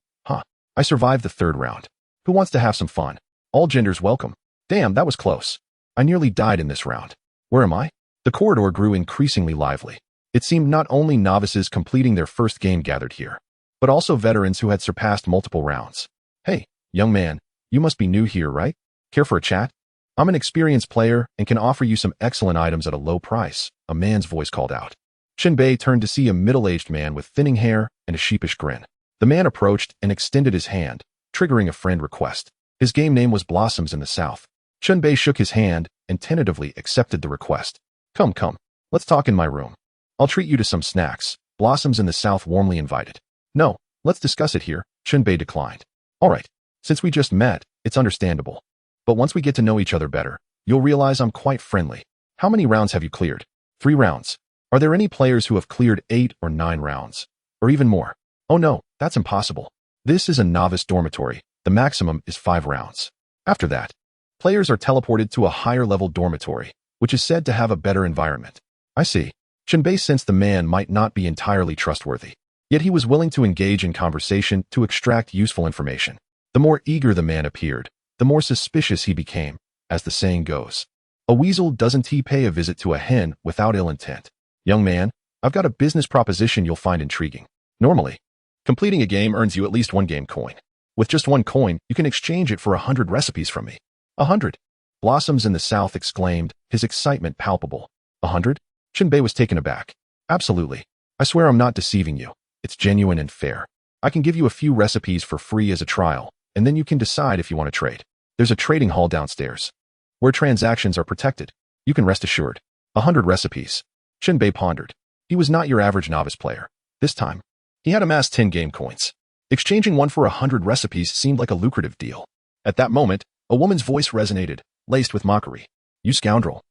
I survived the 3rd round. Who wants to have some fun? All genders welcome. Damn, that was close. I nearly died in this round. Where am I? The corridor grew increasingly lively. It seemed not only novices completing their first game gathered here, but also veterans who had surpassed multiple rounds. Hey, Young man, you must be new here, right? Care for a chat? I'm an experienced player and can offer you some excellent items at a low price, a man's voice called out. Chen Bei turned to see a middle-aged man with thinning hair and a sheepish grin. The man approached and extended his hand, triggering a friend request. His game name was Blossoms in the South. Chen Bei shook his hand and tentatively accepted the request. Come, let's talk in my room. I'll treat you to some snacks, Blossoms in the South warmly invited. No, let's discuss it here, Chen Bei declined. All right, since we just met, it's understandable. But once we get to know each other better, you'll realize I'm quite friendly. How many rounds have you cleared? 3 rounds. Are there any players who have cleared 8 or 9 rounds? Or even more? Oh no, that's impossible. This is a novice dormitory. The maximum is 5 rounds. After that, players are teleported to a higher level dormitory, which is said to have a better environment. I see. Chen Bei sensed the man might not be entirely trustworthy. Yet he was willing to engage in conversation to extract useful information. The more eager the man appeared, the more suspicious he became, as the saying goes. A weasel doesn't pay a visit to a hen without ill intent. Young man, I've got a business proposition you'll find intriguing. Normally, completing a game earns you at least 1 game coin. With just 1 coin, you can exchange it for 100 recipes from me. 100? Blossoms in the South exclaimed, his excitement palpable. 100? Chen Bei was taken aback. Absolutely. I swear I'm not deceiving you. It's genuine and fair. I can give you a few recipes for free as a trial, and then you can decide if you want to trade. There's a trading hall downstairs, where transactions are protected. You can rest assured. 100 recipes. Chen Bei pondered. He was not your average novice player. This time, he had amassed 10 game coins. Exchanging 1 for 100 recipes seemed like a lucrative deal. At that moment, a woman's voice resonated, laced with mockery. You scoundrel.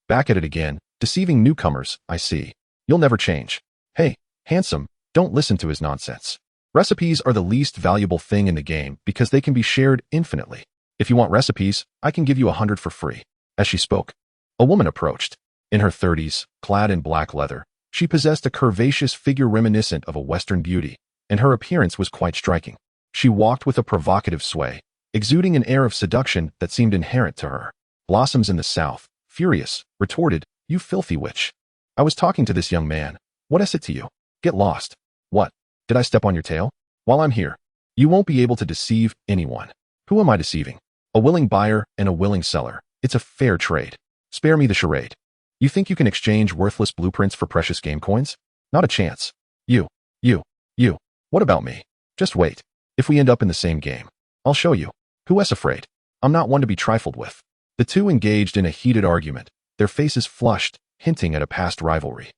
Back at it again, deceiving newcomers, I see. You'll never change. Hey, handsome, don't listen to his nonsense. Recipes are the least valuable thing in the game because they can be shared infinitely. If you want recipes, I can give you 100 for free. As she spoke, a woman approached. In her 30s, clad in black leather, she possessed a curvaceous figure reminiscent of a Western beauty, and her appearance was quite striking. She walked with a provocative sway, exuding an air of seduction that seemed inherent to her. Blossoms in the South, furious, retorted, You filthy witch. I was talking to this young man. What is it to you? Get lost. What? Did I step on your tail? While I'm here, you won't be able to deceive anyone. Who am I deceiving? A willing buyer and a willing seller. It's a fair trade. Spare me the charade. You think you can exchange worthless blueprints for precious game coins? Not a chance. You. What about me? Just wait. If we end up in the same game, I'll show you. Who is afraid? I'm not one to be trifled with. The two engaged in a heated argument, their faces flushed, hinting at a past rivalry.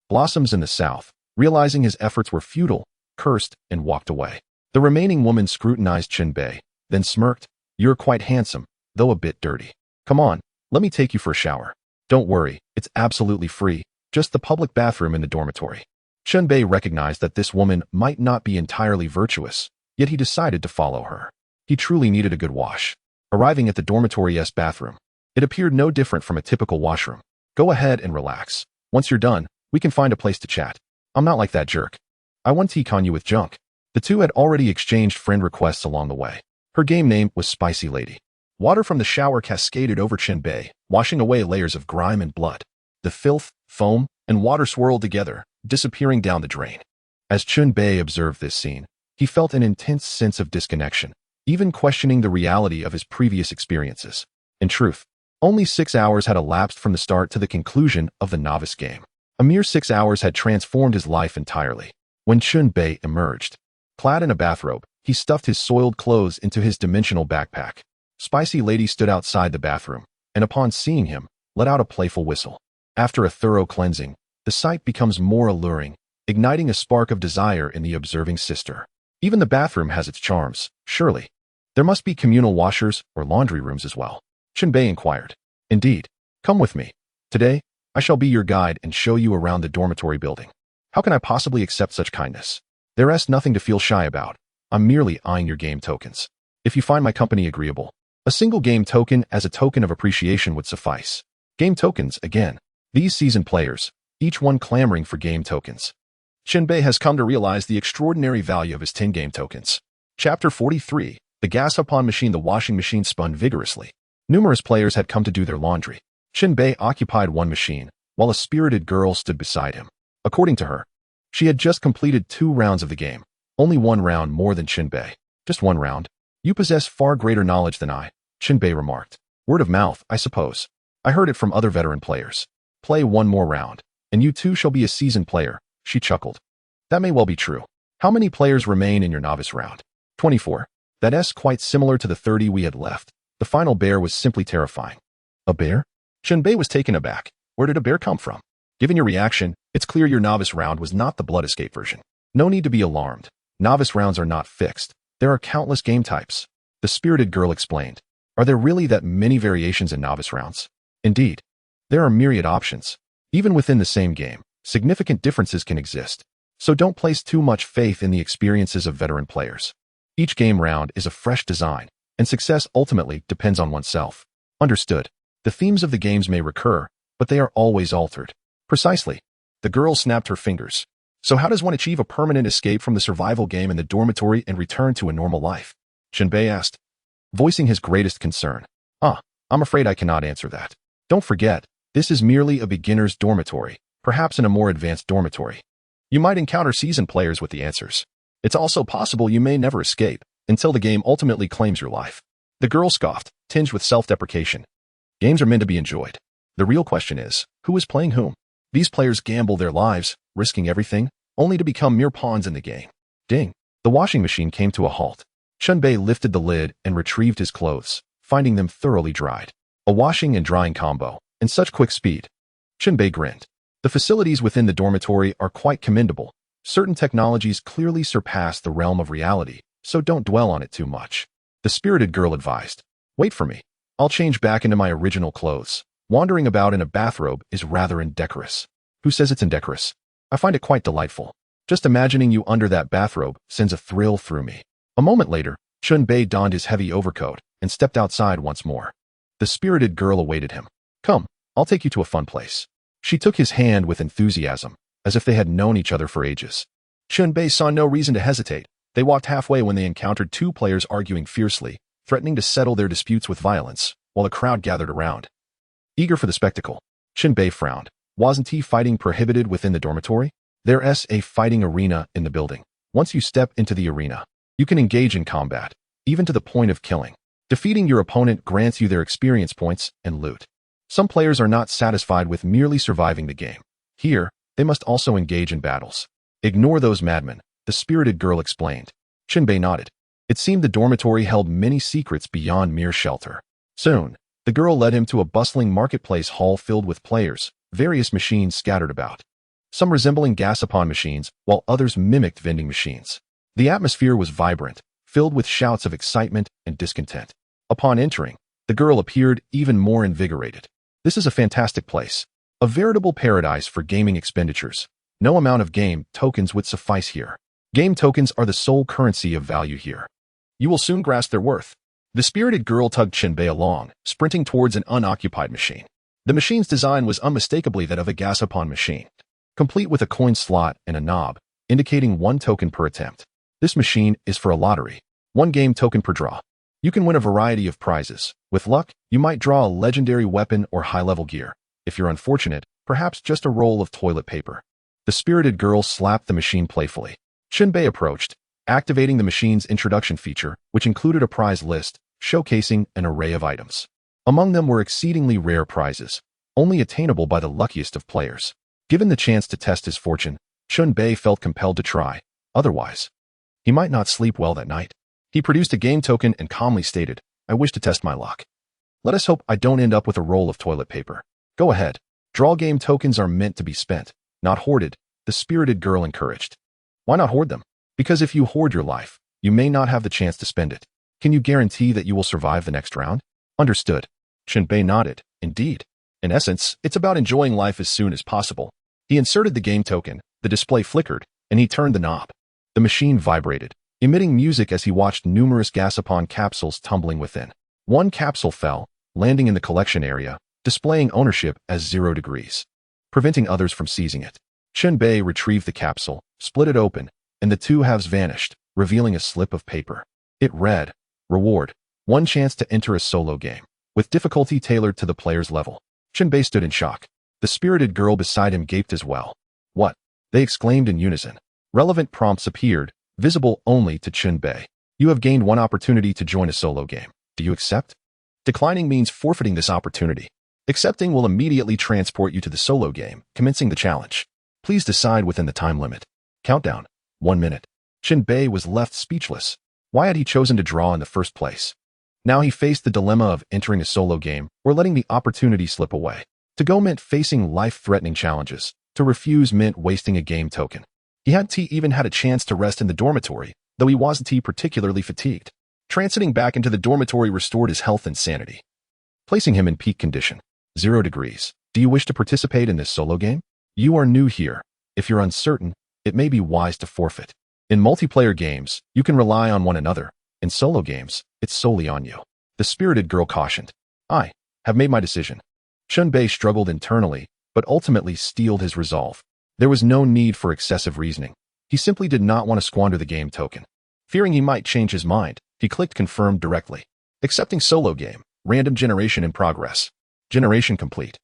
Blossoms in the South, realizing his efforts were futile, cursed and walked away. The remaining woman scrutinized Chen Bei, then smirked. You're quite handsome, though a bit dirty. Come on, let me take you for a shower. Don't worry, it's absolutely free, just the public bathroom in the dormitory. Chen Bei recognized that this woman might not be entirely virtuous, yet he decided to follow her. He truly needed a good wash. Arriving at the dormitory's bathroom, it appeared no different from a typical washroom. Go ahead and relax. Once you're done, we can find a place to chat. I'm not like that jerk. I won't con you with junk. The two had already exchanged friend requests along the way. Her game name was Spicy Lady. Water from the shower cascaded over Chen Bei, washing away layers of grime and blood. The filth, foam, and water swirled together, disappearing down the drain. As Chen Bei observed this scene, he felt an intense sense of disconnection, even questioning the reality of his previous experiences. In truth, only 6 hours had elapsed from the start to the conclusion of the novice game. A mere 6 hours had transformed his life entirely. When Chen Bei emerged, clad in a bathrobe, he stuffed his soiled clothes into his dimensional backpack. Spicy Lady stood outside the bathroom, and upon seeing him, let out a playful whistle. After a thorough cleansing, the sight becomes more alluring, igniting a spark of desire in the observing sister. Even the bathroom has its charms, surely. There must be communal washers or laundry rooms as well. Chen Bei inquired. Indeed. Come with me. Today, I shall be your guide and show you around the dormitory building. How can I possibly accept such kindness? There is nothing to feel shy about. I'm merely eyeing your game tokens. If you find my company agreeable, a single game token as a token of appreciation would suffice. Game tokens, again. These seasoned players, each one clamoring for game tokens. Chen Bei has come to realize the extraordinary value of his 10 game tokens. Chapter 43. The gas-upon machine. The washing machine spun vigorously. Numerous players had come to do their laundry. Chen Bei occupied one machine, while a spirited girl stood beside him. According to her, she had just completed 2 rounds of the game. Only 1 round more than Chen Bei. Just 1 round. You possess far greater knowledge than I, Chen Bei remarked. Word of mouth, I suppose. I heard it from other veteran players. Play one more round, and you too shall be a seasoned player, she chuckled. That may well be true. How many players remain in your novice round? 24. That's quite similar to the 30 we had left. The final bear was simply terrifying. A bear? Chen Bei was taken aback. Where did a bear come from? Given your reaction, it's clear your novice round was not the blood escape version. No need to be alarmed. Novice rounds are not fixed. There are countless game types. The spirited girl explained. Are there really that many variations in novice rounds? Indeed. There are myriad options. Even within the same game, significant differences can exist. So don't place too much faith in the experiences of veteran players. Each game round is a fresh design, and success ultimately depends on oneself. Understood. The themes of the games may recur, but they are always altered. Precisely. The girl snapped her fingers. So how does one achieve a permanent escape from the survival game in the dormitory and return to a normal life? Chen Bei asked, voicing his greatest concern. I'm afraid I cannot answer that. Don't forget, this is merely a beginner's dormitory, perhaps in a more advanced dormitory. You might encounter seasoned players with the answers. It's also possible you may never escape until the game ultimately claims your life. The girl scoffed, tinged with self-deprecation. Games are meant to be enjoyed. The real question is, who is playing whom? These players gamble their lives, risking everything, only to become mere pawns in the game. Ding! The washing machine came to a halt. Chen Bei lifted the lid and retrieved his clothes, finding them thoroughly dried. A washing and drying combo, in such quick speed. Chen Bei grinned. The facilities within the dormitory are quite commendable. Certain technologies clearly surpass the realm of reality, so don't dwell on it too much. The spirited girl advised. Wait for me. I'll change back into my original clothes. Wandering about in a bathrobe is rather indecorous. Who says it's indecorous? I find it quite delightful. Just imagining you under that bathrobe sends a thrill through me. A moment later, Chen Bei donned his heavy overcoat and stepped outside once more. The spirited girl awaited him. Come, I'll take you to a fun place. She took his hand with enthusiasm, as if they had known each other for ages. Chen Bei saw no reason to hesitate. They walked halfway when they encountered two players arguing fiercely, threatening to settle their disputes with violence, while a crowd gathered around. Eager for the spectacle, Chen Bei frowned. Wasn't he fighting prohibited within the dormitory? There's a fighting arena in the building. Once you step into the arena, you can engage in combat, even to the point of killing. Defeating your opponent grants you their experience points and loot. Some players are not satisfied with merely surviving the game. Here, they must also engage in battles. Ignore those madmen, the spirited girl explained. Chen Bei nodded. It seemed the dormitory held many secrets beyond mere shelter. Soon, the girl led him to a bustling marketplace hall filled with players, various machines scattered about. Some resembling gas-upon machines, while others mimicked vending machines. The atmosphere was vibrant, filled with shouts of excitement and discontent. Upon entering, the girl appeared even more invigorated. This is a fantastic place. A veritable paradise for gaming expenditures. No amount of game tokens would suffice here. Game tokens are the sole currency of value here. You will soon grasp their worth. The spirited girl tugged Chen Bei along, sprinting towards an unoccupied machine. The machine's design was unmistakably that of a gas-upon machine, complete with a coin slot and a knob, indicating 1 token per attempt. This machine is for a lottery. 1 game token per draw. You can win a variety of prizes. With luck, you might draw a legendary weapon or high-level gear. If you're unfortunate, perhaps just a roll of toilet paper. The spirited girl slapped the machine playfully. Chen Bei approached, activating the machine's introduction feature, which included a prize list, showcasing an array of items. Among them were exceedingly rare prizes, only attainable by the luckiest of players. Given the chance to test his fortune, Chen Bei felt compelled to try. Otherwise, he might not sleep well that night. He produced a game token and calmly stated, I wish to test my luck. Let us hope I don't end up with a roll of toilet paper. Go ahead. Draw game tokens are meant to be spent, not hoarded, the spirited girl encouraged. Why not hoard them? Because if you hoard your life, you may not have the chance to spend it. Can you guarantee that you will survive the next round? Understood. Chen Bei nodded. Indeed. In essence, it's about enjoying life as soon as possible. He inserted the game token, the display flickered, and he turned the knob. The machine vibrated, emitting music as he watched numerous gas-upon capsules tumbling within. 1 capsule fell, landing in the collection area, displaying ownership as 0 degrees, preventing others from seizing it. Chen Bei retrieved the capsule, split it open, and the 2 halves vanished, revealing a slip of paper. It read, Reward, 1 chance to enter a solo game, with difficulty tailored to the player's level. Chen Bei stood in shock. The spirited girl beside him gaped as well. What? They exclaimed in unison. Relevant prompts appeared, visible only to Chen Bei. You have gained one opportunity to join a solo game. Do you accept? Declining means forfeiting this opportunity. Accepting will immediately transport you to the solo game, commencing the challenge. Please decide within the time limit. Countdown. 1 minute. Chen Bei was left speechless. Why had he chosen to draw in the first place? Now he faced the dilemma of entering a solo game or letting the opportunity slip away. To go meant facing life-threatening challenges. To refuse meant wasting a game token. He hadn't even had a chance to rest in the dormitory, though he wasn't particularly fatigued. Transiting back into the dormitory restored his health and sanity, placing him in peak condition. 0 degrees. Do you wish to participate in this solo game? You are new here. If you're uncertain, it may be wise to forfeit. In multiplayer games, you can rely on one another. In solo games, it's solely on you. The spirited girl cautioned. I have made my decision. Chen Bei struggled internally, but ultimately steeled his resolve. There was no need for excessive reasoning. He simply did not want to squander the game token. Fearing he might change his mind, he clicked confirm directly. Accepting solo game. Random generation in progress. Generation complete.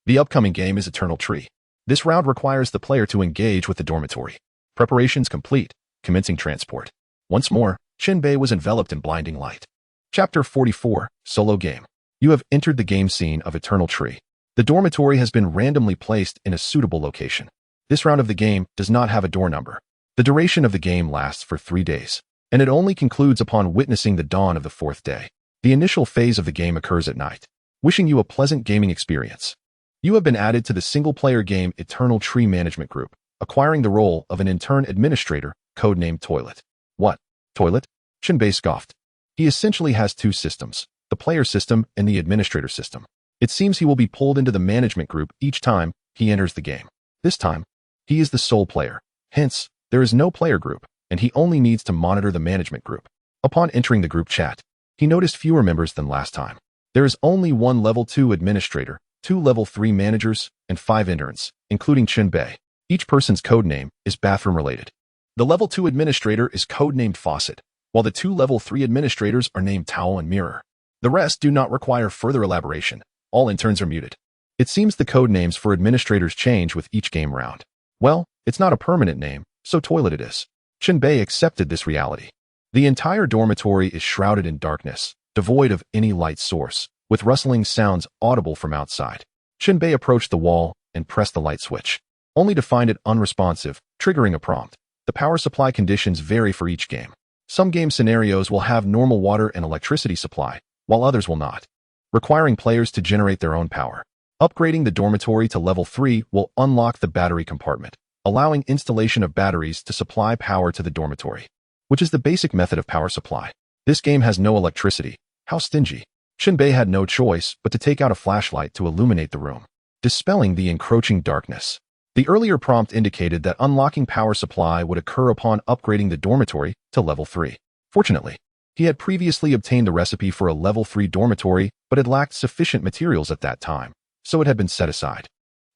The upcoming game is Eternal Tree. This round requires the player to engage with the dormitory. Preparations complete. Commencing transport. Once more, Chen Bei was enveloped in blinding light. Chapter 44, Solo Game. You have entered the game scene of Eternal Tree. The dormitory has been randomly placed in a suitable location. This round of the game does not have a door number. The duration of the game lasts for 3 days, and it only concludes upon witnessing the dawn of the 4th day. The initial phase of the game occurs at night. Wishing you a pleasant gaming experience. You have been added to the single-player game Eternal Tree Management Group, acquiring the role of an intern administrator, codenamed Toilet. What? Toilet? Chen Bei scoffed. He essentially has 2 systems, the player system and the administrator system. It seems he will be pulled into the management group each time he enters the game. This time, he is the sole player. Hence, there is no player group, and he only needs to monitor the management group. Upon entering the group chat, he noticed fewer members than last time. There is only 1 level 2 administrator, 2 level 3 managers, and 5 interns, including Chen Bei. Each person's codename is bathroom-related. The level 2 administrator is codenamed Faucet, while the 2 level 3 administrators are named Towel and Mirror. The rest do not require further elaboration. All interns are muted. It seems the codenames for administrators change with each game round. Well, it's not a permanent name, so Toilet it is. Chen Bei accepted this reality. The entire dormitory is shrouded in darkness, devoid of any light source, with rustling sounds audible from outside. Chen Bei approached the wall and pressed the light switch, only to find it unresponsive, triggering a prompt. The power supply conditions vary for each game. Some game scenarios will have normal water and electricity supply, while others will not, requiring players to generate their own power. Upgrading the dormitory to level 3 will unlock the battery compartment, allowing installation of batteries to supply power to the dormitory, which is the basic method of power supply. This game has no electricity. How stingy. Chen Bei had no choice but to take out a flashlight to illuminate the room, dispelling the encroaching darkness. The earlier prompt indicated that unlocking power supply would occur upon upgrading the dormitory to level 3. Fortunately, he had previously obtained the recipe for a level 3 dormitory, but had lacked sufficient materials at that time, so it had been set aside.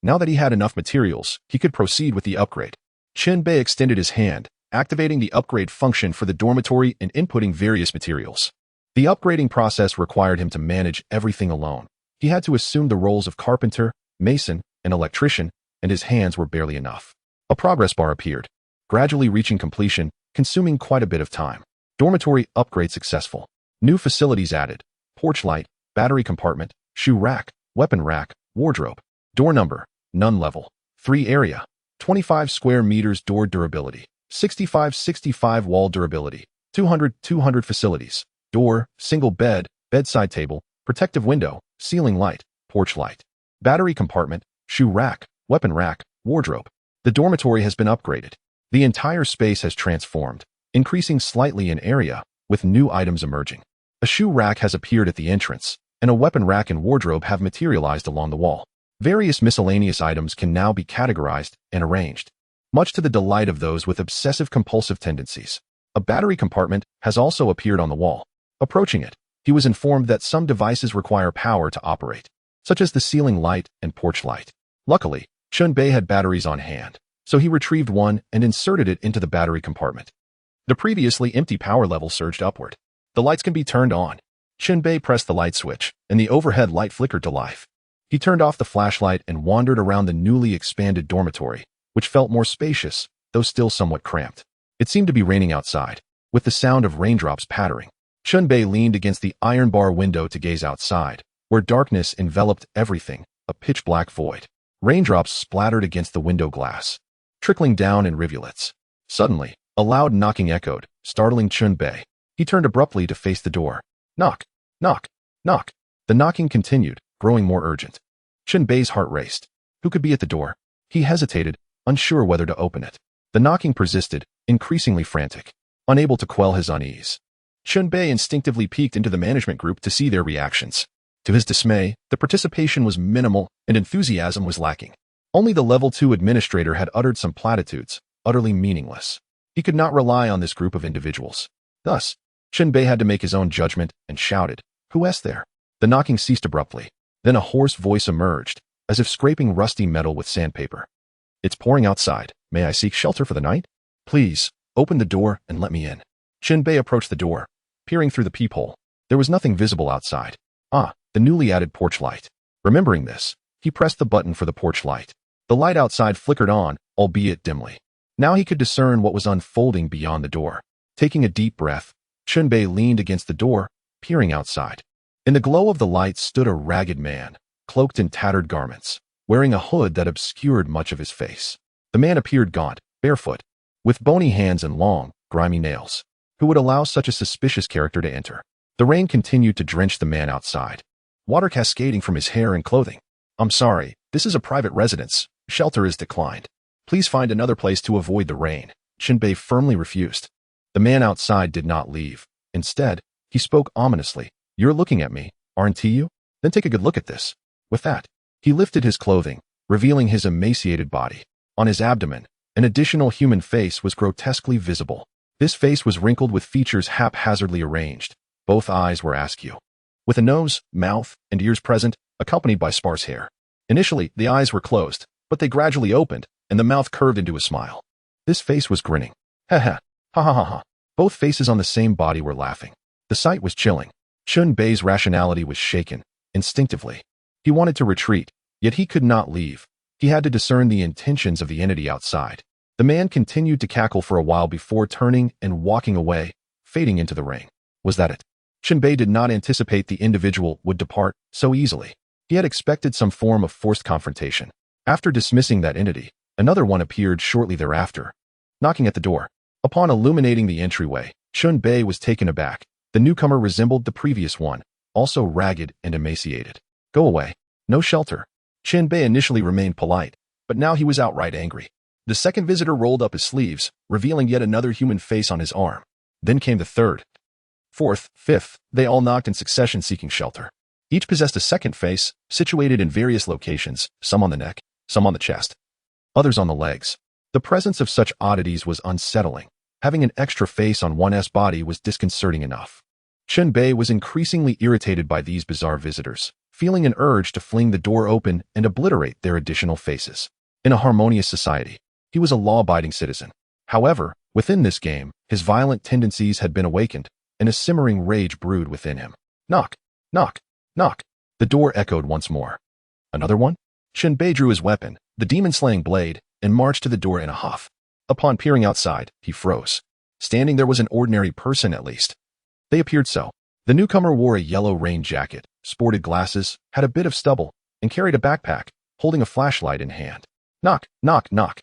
Now that he had enough materials, he could proceed with the upgrade. Chen Bei extended his hand, activating the upgrade function for the dormitory and inputting various materials. The upgrading process required him to manage everything alone. He had to assume the roles of carpenter, mason, and electrician, and his hands were barely enough. A progress bar appeared, gradually reaching completion, consuming quite a bit of time. Dormitory upgrade successful. New facilities added. Porch light, battery compartment, shoe rack, weapon rack, wardrobe. Door number, none level. 3 area. 25 square meters door durability. 65 wall durability. 200 facilities. Door, single bed, bedside table, protective window, ceiling light, porch light. Battery compartment, shoe rack, weapon rack, wardrobe. The dormitory has been upgraded. The entire space has transformed, increasing slightly in area, with new items emerging. A shoe rack has appeared at the entrance, and a weapon rack and wardrobe have materialized along the wall. Various miscellaneous items can now be categorized and arranged, much to the delight of those with obsessive-compulsive tendencies. A battery compartment has also appeared on the wall. Approaching it, he was informed that some devices require power to operate, such as the ceiling light and porch light. Luckily, Chen Bei had batteries on hand, so he retrieved one and inserted it into the battery compartment. The previously empty power level surged upward. The lights can be turned on. Chen Bei pressed the light switch, and the overhead light flickered to life. He turned off the flashlight and wandered around the newly expanded dormitory, which felt more spacious, though still somewhat cramped. It seemed to be raining outside. with the sound of raindrops pattering. Chen Bei leaned against the iron bar window to gaze outside, where darkness enveloped everything, a pitch-black void. Raindrops splattered against the window glass, trickling down in rivulets. Suddenly, a loud knocking echoed, startling Chen Bei. He turned abruptly to face the door. Knock, knock, knock. The knocking continued, growing more urgent. Chen Bei's heart raced. Who could be at the door? He hesitated, unsure whether to open it. The knocking persisted, increasingly frantic. Unable to quell his unease, Chen Bei instinctively peeked into the management group to see their reactions. To his dismay, the participation was minimal and enthusiasm was lacking. Only the Level 2 administrator had uttered some platitudes, utterly meaningless. He could not rely on this group of individuals. Thus, Chen Bei had to make his own judgment and shouted, "Who is there?" The knocking ceased abruptly. Then a hoarse voice emerged, as if scraping rusty metal with sandpaper. "It's pouring outside. May I seek shelter for the night? Please, open the door and let me in." Chen Bei approached the door, peering through the peephole. There was nothing visible outside. The newly added porch light. Remembering this, he pressed the button for the porch light. The light outside flickered on, albeit dimly. Now he could discern what was unfolding beyond the door. Taking a deep breath, Chen Bei leaned against the door, peering outside. In the glow of the light stood a ragged man, cloaked in tattered garments, wearing a hood that obscured much of his face. The man appeared gaunt, barefoot, with bony hands and long, grimy nails. Who would allow such a suspicious character to enter? The rain continued to drench the man outside, water cascading from his hair and clothing. "I'm sorry, this is a private residence. Shelter is declined. Please find another place to avoid the rain." Chen Bei firmly refused. The man outside did not leave. Instead, he spoke ominously. "You're looking at me, aren't you? Then take a good look at this." With that, he lifted his clothing, revealing his emaciated body. On his abdomen, an additional human face was grotesquely visible. This face was wrinkled with features haphazardly arranged. Both eyes were askew, with a nose, mouth, and ears present, accompanied by sparse hair. Initially, the eyes were closed, but they gradually opened, and the mouth curved into a smile. This face was grinning. Ha ha, ha ha ha ha. Both faces on the same body were laughing. The sight was chilling. Chen Bei's rationality was shaken, instinctively. He wanted to retreat, yet he could not leave. He had to discern the intentions of the entity outside. The man continued to cackle for a while before turning and walking away, fading into the rain. Was that it? Chen Bei did not anticipate the individual would depart so easily. He had expected some form of forced confrontation. After dismissing that entity, another one appeared shortly thereafter, knocking at the door. Upon illuminating the entryway, Chen Bei was taken aback. The newcomer resembled the previous one, also ragged and emaciated. "Go away. No shelter." Chen Bei initially remained polite, but now he was outright angry. The second visitor rolled up his sleeves, revealing yet another human face on his arm. Then came the third, fourth, fifth. They all knocked in succession seeking shelter. Each possessed a second face, situated in various locations, some on the neck, some on the chest, others on the legs. The presence of such oddities was unsettling. Having an extra face on one's body was disconcerting enough. Chen Bei was increasingly irritated by these bizarre visitors, feeling an urge to fling the door open and obliterate their additional faces. In a harmonious society, he was a law-abiding citizen. However, within this game, his violent tendencies had been awakened, and a simmering rage brewed within him. Knock, knock, knock. The door echoed once more. Another one? Chen Bei drew his weapon, the demon-slaying blade, and marched to the door in a huff. Upon peering outside, he froze. Standing there was an ordinary person at least. They appeared so. The newcomer wore a yellow rain jacket, sported glasses, had a bit of stubble, and carried a backpack, holding a flashlight in hand. Knock, knock, knock.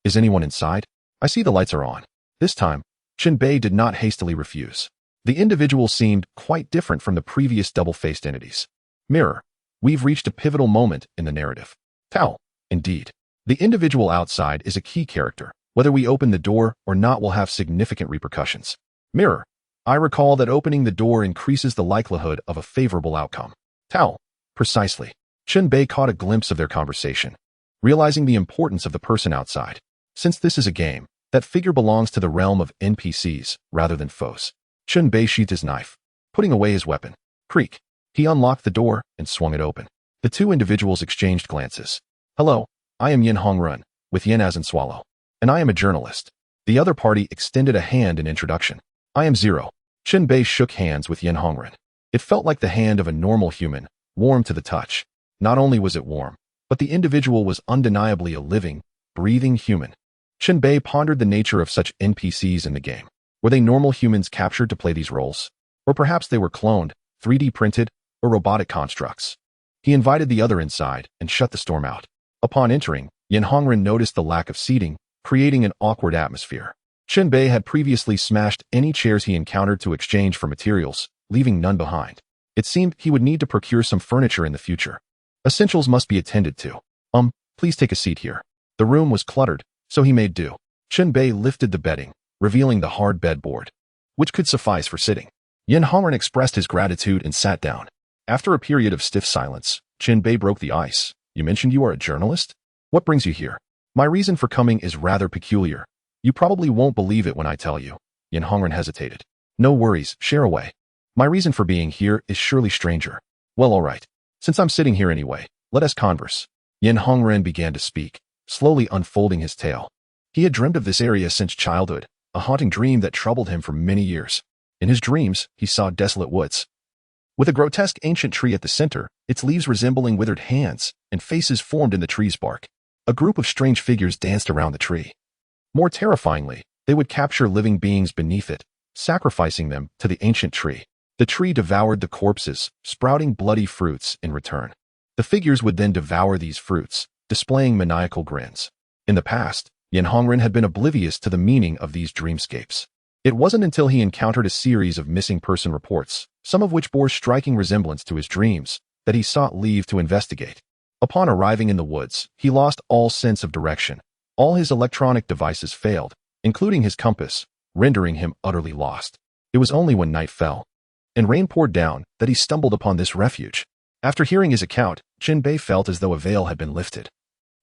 Is anyone inside? I see the lights are on. This time, Chen Bei did not hastily refuse. The individual seemed quite different from the previous double-faced entities. Mirror. We've reached a pivotal moment in the narrative. Towel. Indeed. The individual outside is a key character. Whether we open the door or not will have significant repercussions. Mirror. I recall that opening the door increases the likelihood of a favorable outcome. Towel. Precisely. Chen Bei caught a glimpse of their conversation, realizing the importance of the person outside. Since this is a game, that figure belongs to the realm of NPCs rather than foes. Chen Bei sheathed his knife, putting away his weapon. Creak. He unlocked the door and swung it open. The two individuals exchanged glances. Hello, I am Yin Hongrun, with Yin as in swallow, and I am a journalist. The other party extended a hand in introduction. I am Zero. Chen Bei shook hands with Yin Hongrun. It felt like the hand of a normal human, warm to the touch. Not only was it warm, but the individual was undeniably a living, breathing human. Chen Bei pondered the nature of such NPCs in the game. Were they normal humans captured to play these roles? Or perhaps they were cloned, 3D printed, or robotic constructs? He invited the other inside and shut the storm out. Upon entering, Yin Hongren noticed the lack of seating, creating an awkward atmosphere. Chen Bei had previously smashed any chairs he encountered to exchange for materials, leaving none behind. It seemed he would need to procure some furniture in the future. Essentials must be attended to. Please take a seat here. The room was cluttered, so he made do. Chen Bei lifted the bedding, revealing the hard bedboard, which could suffice for sitting. Yin Hongren expressed his gratitude and sat down. After a period of stiff silence, Chen Bei broke the ice. You mentioned you are a journalist? What brings you here? My reason for coming is rather peculiar. You probably won't believe it when I tell you. Yin Hongren hesitated. No worries, share away. My reason for being here is surely stranger. Well, all right. Since I'm sitting here anyway, let us converse. Yin Hongren began to speak, slowly unfolding his tale. He had dreamed of this area since childhood, a haunting dream that troubled him for many years. In his dreams, he saw desolate woods, with a grotesque ancient tree at the center, its leaves resembling withered hands, and faces formed in the tree's bark. A group of strange figures danced around the tree. More terrifyingly, they would capture living beings beneath it, sacrificing them to the ancient tree. The tree devoured the corpses, sprouting bloody fruits in return. The figures would then devour these fruits, displaying maniacal grins. In the past, Yin Hongren had been oblivious to the meaning of these dreamscapes. It wasn't until he encountered a series of missing person reports, some of which bore striking resemblance to his dreams, that he sought leave to investigate. Upon arriving in the woods, he lost all sense of direction. All his electronic devices failed, including his compass, rendering him utterly lost. It was only when night fell and rain poured down that he stumbled upon this refuge. After hearing his account, Chen Bei felt as though a veil had been lifted,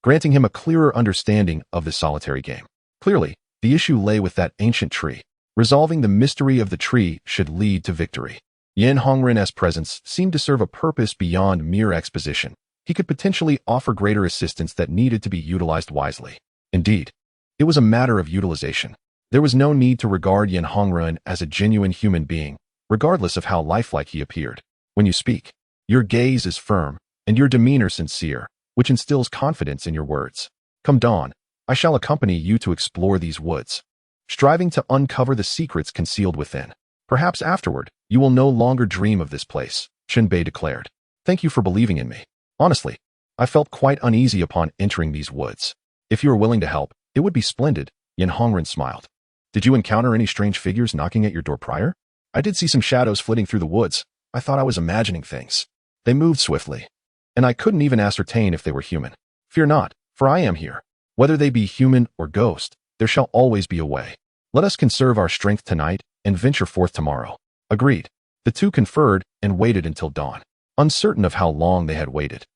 granting him a clearer understanding of the solitary game. Clearly, the issue lay with that ancient tree. Resolving the mystery of the tree should lead to victory. Yin Hongren's presence seemed to serve a purpose beyond mere exposition. He could potentially offer greater assistance that needed to be utilized wisely. Indeed, it was a matter of utilization. There was no need to regard Yin Hongren as a genuine human being, regardless of how lifelike he appeared. When you speak, your gaze is firm, and your demeanor sincere, which instills confidence in your words. Come dawn, I shall accompany you to explore these woods, striving to uncover the secrets concealed within. Perhaps afterward, you will no longer dream of this place, Chen Bei declared. Thank you for believing in me. Honestly, I felt quite uneasy upon entering these woods. If you are willing to help, it would be splendid, Yin Hongren smiled. Did you encounter any strange figures knocking at your door prior? I did see some shadows flitting through the woods. I thought I was imagining things. They moved swiftly, and I couldn't even ascertain if they were human. Fear not, for I am here. Whether they be human or ghost, there shall always be a way. Let us conserve our strength tonight and venture forth tomorrow. Agreed. The two conferred and waited until dawn, uncertain of how long they had waited.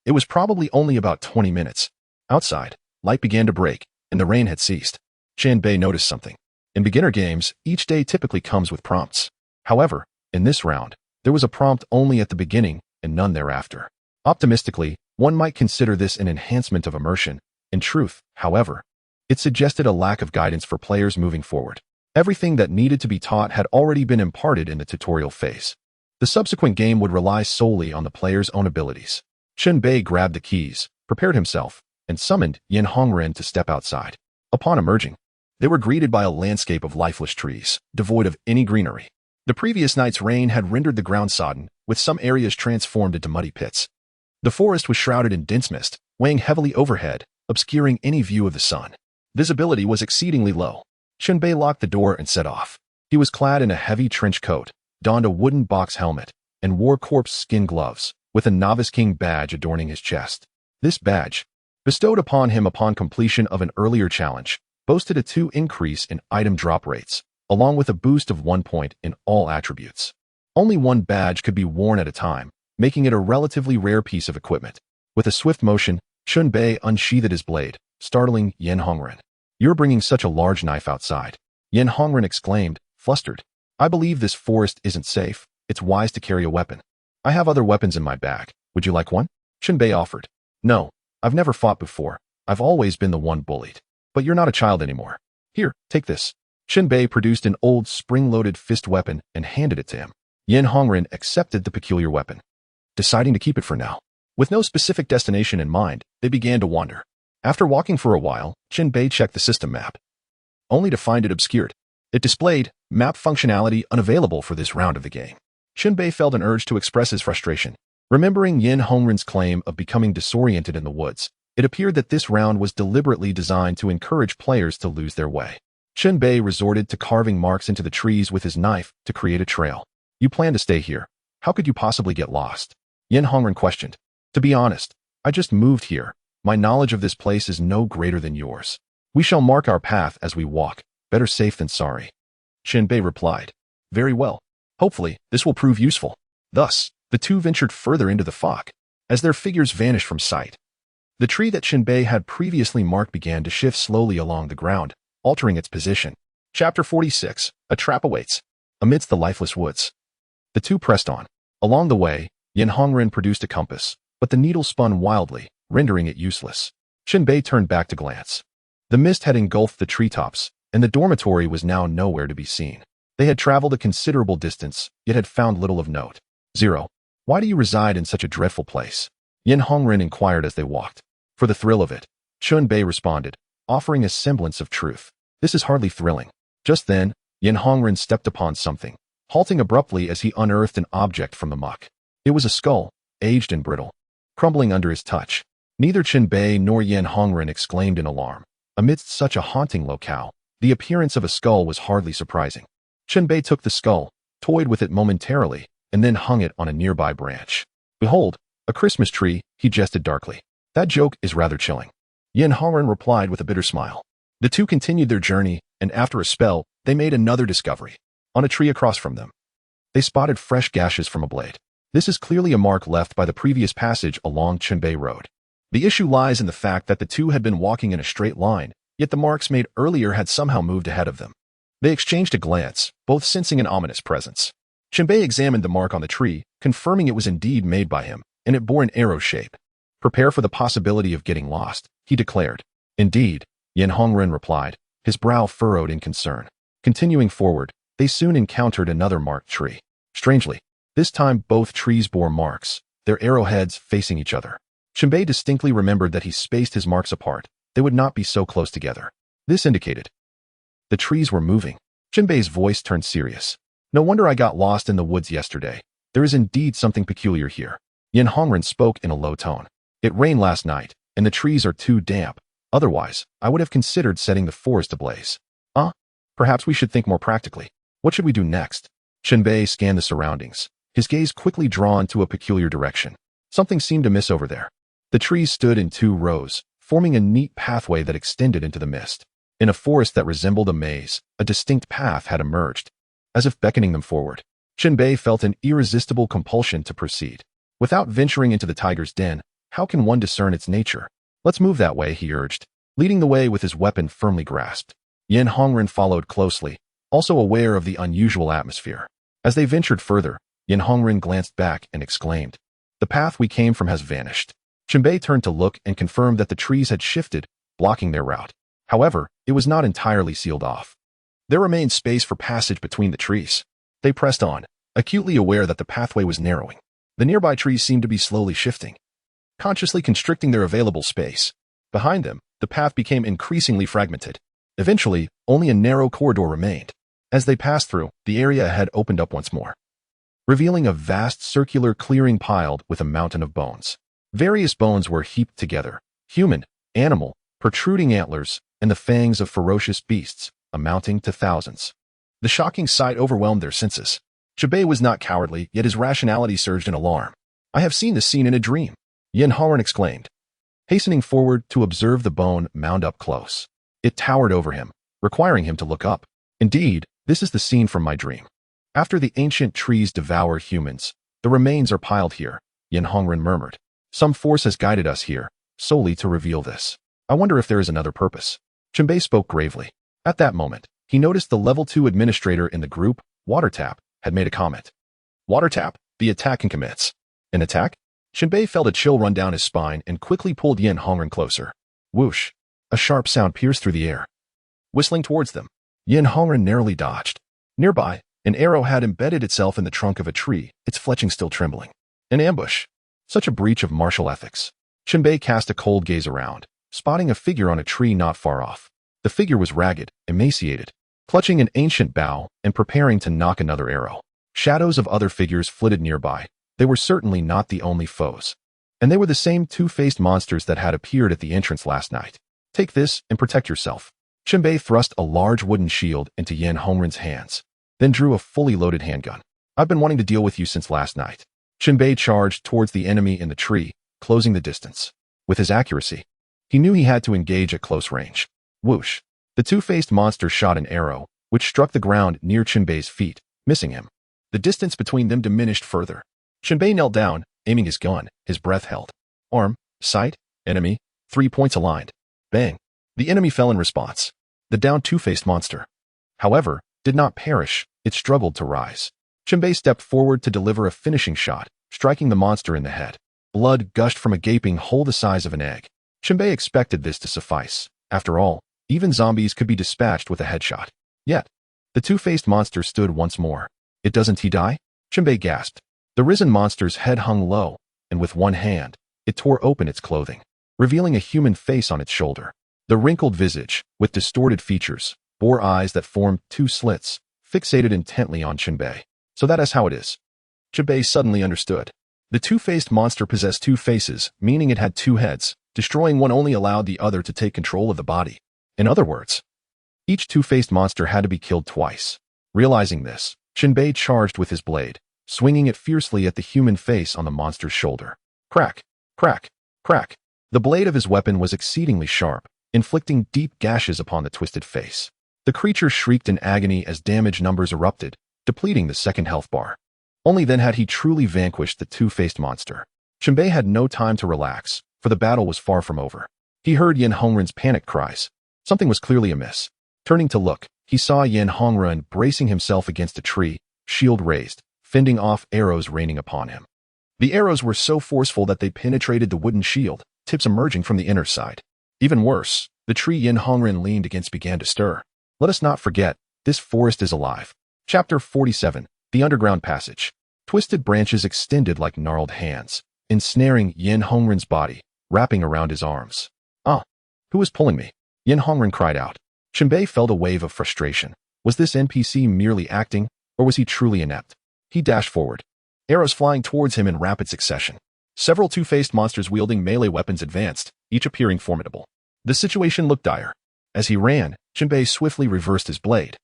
It was probably only about 20 minutes. Outside, light began to break, and the rain had ceased. Chen Bei noticed something. In beginner games, each day typically comes with prompts. However, in this round, there was a prompt only at the beginning and none thereafter. Optimistically, one might consider this an enhancement of immersion. In truth, however, it suggested a lack of guidance for players moving forward. Everything that needed to be taught had already been imparted in the tutorial phase. The subsequent game would rely solely on the player's own abilities. Chen Bei grabbed the keys, prepared himself, and summoned Yin Hongren to step outside. Upon emerging, they were greeted by a landscape of lifeless trees, devoid of any greenery. The previous night's rain had rendered the ground sodden, with some areas transformed into muddy pits. The forest was shrouded in dense mist, weighing heavily overhead, obscuring any view of the sun. Visibility was exceedingly low. Chen Bei locked the door and set off. He was clad in a heavy trench coat, donned a wooden box helmet, and wore corpse skin gloves, with a Novice King badge adorning his chest. This badge, bestowed upon him upon completion of an earlier challenge, boasted a 2 increase in item drop rates, along with a boost of 1 point in all attributes. Only one badge could be worn at a time, making it a relatively rare piece of equipment. With a swift motion, Chen Bei unsheathed his blade, startling Yin Hongren. You're bringing such a large knife outside. Yin Hongren exclaimed, flustered. I believe this forest isn't safe. It's wise to carry a weapon. I have other weapons in my bag. Would you like one? Chen Bei offered. No, I've never fought before. I've always been the one bullied. But you're not a child anymore. Here, take this. Chen Bei produced an old spring-loaded fist weapon and handed it to him. Yin Hongren accepted the peculiar weapon, deciding to keep it for now. With no specific destination in mind, they began to wander. After walking for a while, Chen Bei checked the system map, only to find it obscured. It displayed map functionality unavailable for this round of the game. Chen Bei felt an urge to express his frustration. Remembering Yin Hongren's claim of becoming disoriented in the woods, it appeared that this round was deliberately designed to encourage players to lose their way. Chen Bei resorted to carving marks into the trees with his knife to create a trail. You plan to stay here. How could you possibly get lost? Yin Hongren questioned. To be honest, I just moved here. My knowledge of this place is no greater than yours. We shall mark our path as we walk. Better safe than sorry. Chen Bei replied. Very well. Hopefully, this will prove useful. Thus, the two ventured further into the fog. As their figures vanished from sight, the tree that Chen Bei had previously marked began to shift slowly along the ground, altering its position. Chapter 46. A trap awaits. Amidst the lifeless woods, the two pressed on. Along the way, Yin Hongren produced a compass, but the needle spun wildly, rendering it useless. Chen Bei turned back to glance. The mist had engulfed the treetops, and the dormitory was now nowhere to be seen. They had traveled a considerable distance, yet had found little of note. Zero. Why do you reside in such a dreadful place? Yin Hongren inquired as they walked. For the thrill of it, Chen Bei responded, offering a semblance of truth. This is hardly thrilling. Just then, Yin Hongren stepped upon something, halting abruptly as he unearthed an object from the muck. It was a skull, aged and brittle, crumbling under his touch. Neither Chen Bei nor Yin Hongren exclaimed in alarm. Amidst such a haunting locale, the appearance of a skull was hardly surprising. Chen Bei took the skull, toyed with it momentarily, and then hung it on a nearby branch. Behold, a Christmas tree, he jested darkly. That joke is rather chilling. Yin Hongren replied with a bitter smile. The two continued their journey, and after a spell, they made another discovery. On a tree across from them, they spotted fresh gashes from a blade. This is clearly a mark left by the previous passage along Chen Bei Road. The issue lies in the fact that the two had been walking in a straight line, yet the marks made earlier had somehow moved ahead of them. They exchanged a glance, both sensing an ominous presence. Chen Bei examined the mark on the tree, confirming it was indeed made by him, and it bore an arrow shape. Prepare for the possibility of getting lost, he declared. Indeed, Yin Hongren replied, his brow furrowed in concern. Continuing forward, they soon encountered another marked tree. Strangely, this time both trees bore marks, their arrowheads facing each other. Chen Bei distinctly remembered that he spaced his marks apart. They would not be so close together. This indicated the trees were moving. Chen Bei's voice turned serious. No wonder I got lost in the woods yesterday. There is indeed something peculiar here. Yin Hongren spoke in a low tone. It rained last night, and the trees are too damp. Otherwise, I would have considered setting the forest ablaze. Perhaps we should think more practically. What should we do next? Chen Bei scanned the surroundings, his gaze quickly drawn to a peculiar direction. Something seemed amiss over there. The trees stood in two rows, forming a neat pathway that extended into the mist. In a forest that resembled a maze, a distinct path had emerged, as if beckoning them forward. Chen Bei felt an irresistible compulsion to proceed. Without venturing into the tiger's den, how can one discern its nature? Let's move that way, he urged, leading the way with his weapon firmly grasped. Yin Hongren followed closely, also aware of the unusual atmosphere. As they ventured further, Yin Hongren glanced back and exclaimed, the path we came from has vanished. Chen Bei turned to look and confirmed that the trees had shifted, blocking their route. However, it was not entirely sealed off. There remained space for passage between the trees. They pressed on, acutely aware that the pathway was narrowing. The nearby trees seemed to be slowly shifting, consciously constricting their available space. Behind them, the path became increasingly fragmented. Eventually, only a narrow corridor remained. As they passed through, the area ahead opened up once more, revealing a vast circular clearing piled with a mountain of bones. Various bones were heaped together, human, animal, protruding antlers, and the fangs of ferocious beasts, amounting to thousands. The shocking sight overwhelmed their senses. Chen Bei was not cowardly, yet his rationality surged in alarm. I have seen this scene in a dream, Yin Hongren exclaimed, hastening forward to observe the bone mound up close. It towered over him, requiring him to look up. Indeed, this is the scene from my dream. After the ancient trees devour humans, the remains are piled here, Yin Hongren murmured. Some force has guided us here, solely to reveal this. I wonder if there is another purpose. Chen Bei spoke gravely. At that moment, he noticed the level 2 administrator in the group, Watertap, had made a comment. Watertap, the attack can commence. An attack? Chen Bei felt a chill run down his spine and quickly pulled Yin Hongren closer. Whoosh! A sharp sound pierced through the air. Whistling towards them, Yin Hongren narrowly dodged. Nearby, an arrow had embedded itself in the trunk of a tree, its fletching still trembling. An ambush. Such a breach of martial ethics. Chen Bei cast a cold gaze around, spotting a figure on a tree not far off. The figure was ragged, emaciated, clutching an ancient bow and preparing to knock another arrow. Shadows of other figures flitted nearby. They were certainly not the only foes. And they were the same two-faced monsters that had appeared at the entrance last night. Take this and protect yourself. Chen Bei thrust a large wooden shield into Yan Hongren's hands, then drew a fully loaded handgun. I've been wanting to deal with you since last night. Chen Bei charged towards the enemy in the tree, closing the distance. With his accuracy, he knew he had to engage at close range. Whoosh! The two-faced monster shot an arrow, which struck the ground near Chen Bei's feet, missing him. The distance between them diminished further. Chen Bei knelt down, aiming his gun, his breath held. Arm, sight, enemy, 3 points aligned. Bang! The enemy fell in response. The downed two-faced monster, however, did not perish. It struggled to rise. Chen Bei stepped forward to deliver a finishing shot, striking the monster in the head. Blood gushed from a gaping hole the size of an egg. Chen Bei expected this to suffice. After all, even zombies could be dispatched with a headshot. Yet, the two-faced monster stood once more. It doesn't he die? Chen Bei gasped. The risen monster's head hung low, and with one hand, it tore open its clothing, revealing a human face on its shoulder. The wrinkled visage, with distorted features, bore eyes that formed two slits, fixated intently on Chen Bei. So that is how it is. Chen Bei suddenly understood. The two-faced monster possessed two faces, meaning it had two heads. Destroying one only allowed the other to take control of the body. In other words, each two-faced monster had to be killed twice. Realizing this, Chen Bei charged with his blade, swinging it fiercely at the human face on the monster's shoulder. Crack, crack, crack. The blade of his weapon was exceedingly sharp, inflicting deep gashes upon the twisted face. The creature shrieked in agony as damage numbers erupted, depleting the second health bar. Only then had he truly vanquished the two-faced monster. Chen Bei had no time to relax, for the battle was far from over. He heard Yan Hongren's panicked cries. Something was clearly amiss. Turning to look, he saw Yan Hongren bracing himself against a tree, shield raised, fending off arrows raining upon him. The arrows were so forceful that they penetrated the wooden shield, tips emerging from the inner side. Even worse, the tree Yan Hongren leaned against began to stir. Let us not forget, this forest is alive. Chapter 47, The Underground Passage. Twisted branches extended like gnarled hands, ensnaring Yan Hongren's body, wrapping around his arms. Ah! Who is pulling me? Yan Hongren cried out. Chen Bei felt a wave of frustration. Was this NPC merely acting, or was he truly inept? He dashed forward, arrows flying towards him in rapid succession. Several two-faced monsters wielding melee weapons advanced, each appearing formidable. The situation looked dire. As he ran, Chen Bei swiftly reversed his blade,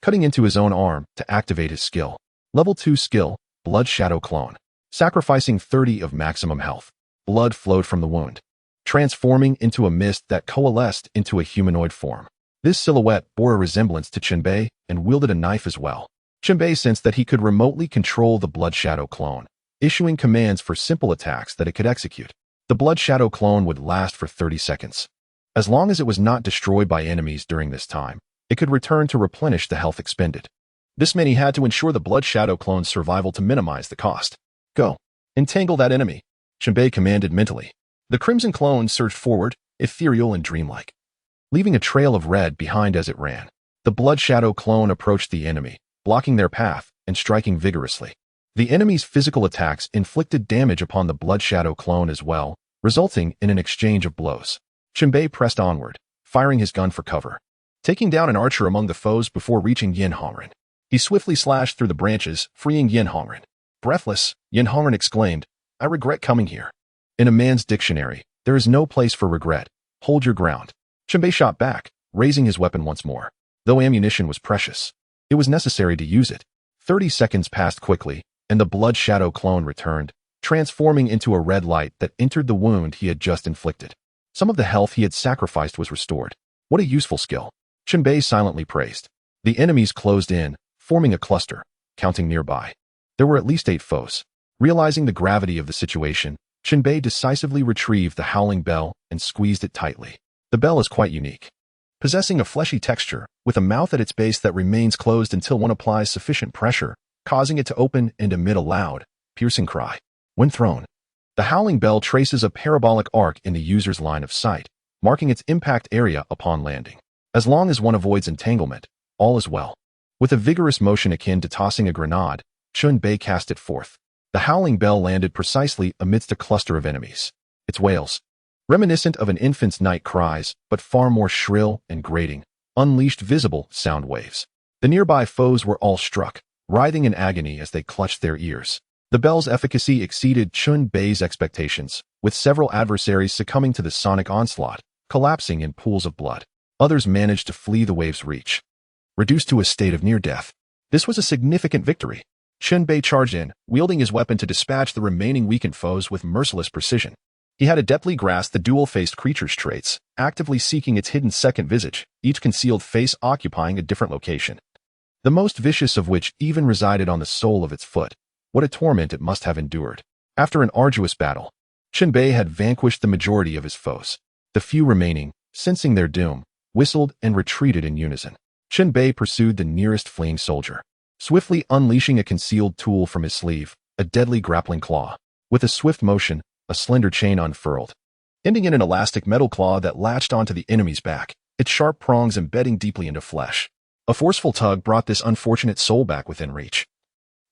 cutting into his own arm to activate his skill. Level 2 skill, Blood Shadow Clone. Sacrificing 30 of maximum health. Blood flowed from the wound, transforming into a mist that coalesced into a humanoid form. This silhouette bore a resemblance to Chen Bei and wielded a knife as well. Chen Bei sensed that he could remotely control the Blood Shadow Clone, issuing commands for simple attacks that it could execute. The Blood Shadow Clone would last for 30 seconds. As long as it was not destroyed by enemies during this time, it could return to replenish the health expended. This meant he had to ensure the Blood Shadow Clone's survival to minimize the cost. Go. Entangle that enemy, Chen Bei commanded mentally. The Crimson Clone surged forward, ethereal and dreamlike, leaving a trail of red behind as it ran. The Blood Shadow Clone approached the enemy, blocking their path and striking vigorously. The enemy's physical attacks inflicted damage upon the Blood Shadow Clone as well, resulting in an exchange of blows. Chen Bei pressed onward, firing his gun for cover, taking down an archer among the foes before reaching Yan Hongren. He swiftly slashed through the branches, freeing Yan Hongren. Breathless, Yan Hongren exclaimed, "I regret coming here." In a man's dictionary, there is no place for regret. Hold your ground. Chen Bei shot back, raising his weapon once more. Though ammunition was precious, it was necessary to use it. 30 seconds passed quickly, and the Blood Shadow Clone returned, transforming into a red light that entered the wound he had just inflicted. Some of the health he had sacrificed was restored. What a useful skill. Chen Bei silently praised. The enemies closed in, forming a cluster, counting nearby. There were at least 8 foes. Realizing the gravity of the situation, Chen Bei decisively retrieved the howling bell and squeezed it tightly. The bell is quite unique, possessing a fleshy texture, with a mouth at its base that remains closed until one applies sufficient pressure, causing it to open and emit a loud, piercing cry. When thrown, the howling bell traces a parabolic arc in the user's line of sight, marking its impact area upon landing. As long as one avoids entanglement, all is well. With a vigorous motion akin to tossing a grenade, Chen Bei cast it forth. The howling bell landed precisely amidst a cluster of enemies. Its wails, reminiscent of an infant's night cries, but far more shrill and grating, unleashed visible sound waves. The nearby foes were all struck, writhing in agony as they clutched their ears. The bell's efficacy exceeded Chen Bei's expectations, with several adversaries succumbing to the sonic onslaught, collapsing in pools of blood. Others managed to flee the wave's reach, reduced to a state of near death. This was a significant victory. Chen Bei charged in, wielding his weapon to dispatch the remaining weakened foes with merciless precision. He had adeptly grasped the dual-faced creature's traits, actively seeking its hidden second visage, each concealed face occupying a different location. The most vicious of which even resided on the sole of its foot. What a torment it must have endured. After an arduous battle, Chen Bei had vanquished the majority of his foes. The few remaining, sensing their doom, whistled and retreated in unison. Chen Bei pursued the nearest fleeing soldier, swiftly unleashing a concealed tool from his sleeve, a deadly grappling claw. With a swift motion, a slender chain unfurled, ending in an elastic metal claw that latched onto the enemy's back, its sharp prongs embedding deeply into flesh. A forceful tug brought this unfortunate soul back within reach.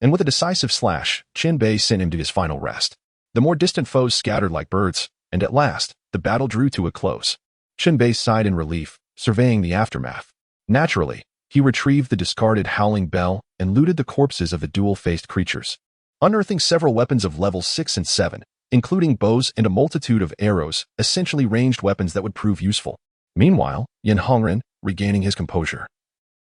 And with a decisive slash, Chen Bei sent him to his final rest. The more distant foes scattered like birds, and at last, the battle drew to a close. Chen Bei sighed in relief, surveying the aftermath. Naturally, he retrieved the discarded howling bell and looted the corpses of the dual-faced creatures, unearthing several weapons of level 6 and 7, including bows and a multitude of arrows, essentially ranged weapons that would prove useful. Meanwhile, Yan Hongren, regaining his composure,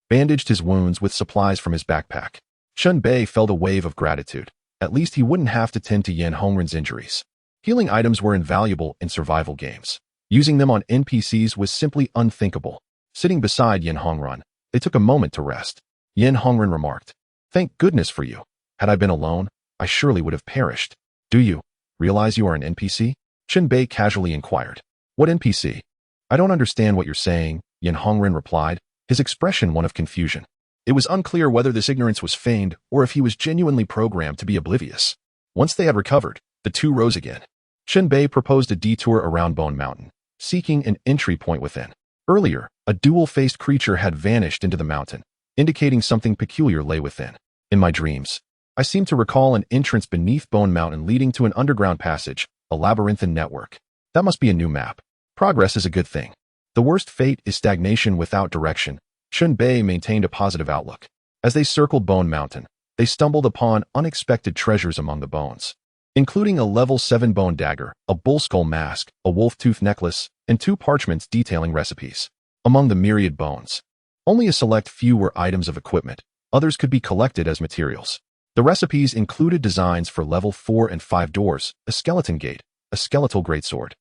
bandaged his wounds with supplies from his backpack. Chen Bei felt a wave of gratitude. At least he wouldn't have to tend to Yan Hongren's injuries. Healing items were invaluable in survival games. Using them on NPCs was simply unthinkable. Sitting beside Yan Hongren, they took a moment to rest. Yan Hongren remarked, "Thank goodness for you. Had I been alone, I surely would have perished. Do you realize you are an NPC?" Chen Bei casually inquired. "What NPC? I don't understand what you're saying," Yan Hongren replied, his expression one of confusion. It was unclear whether this ignorance was feigned or if he was genuinely programmed to be oblivious. Once they had recovered, the two rose again. Chen Bei proposed a detour around Bone Mountain, seeking an entry point within. Earlier, a dual-faced creature had vanished into the mountain, indicating something peculiar lay within. In my dreams, I seem to recall an entrance beneath Bone Mountain leading to an underground passage, a labyrinthine network. That must be a new map. Progress is a good thing. The worst fate is stagnation without direction. Chen Bei maintained a positive outlook. As they circled Bone Mountain, they stumbled upon unexpected treasures among the bones, including a level 7 bone dagger, a bull skull mask, a wolf tooth necklace, and 2 parchments detailing recipes. Among the myriad bones, only a select few were items of equipment. Others could be collected as materials. The recipes included designs for level 4 and 5 doors, a skeleton gate, a skeletal greatsword,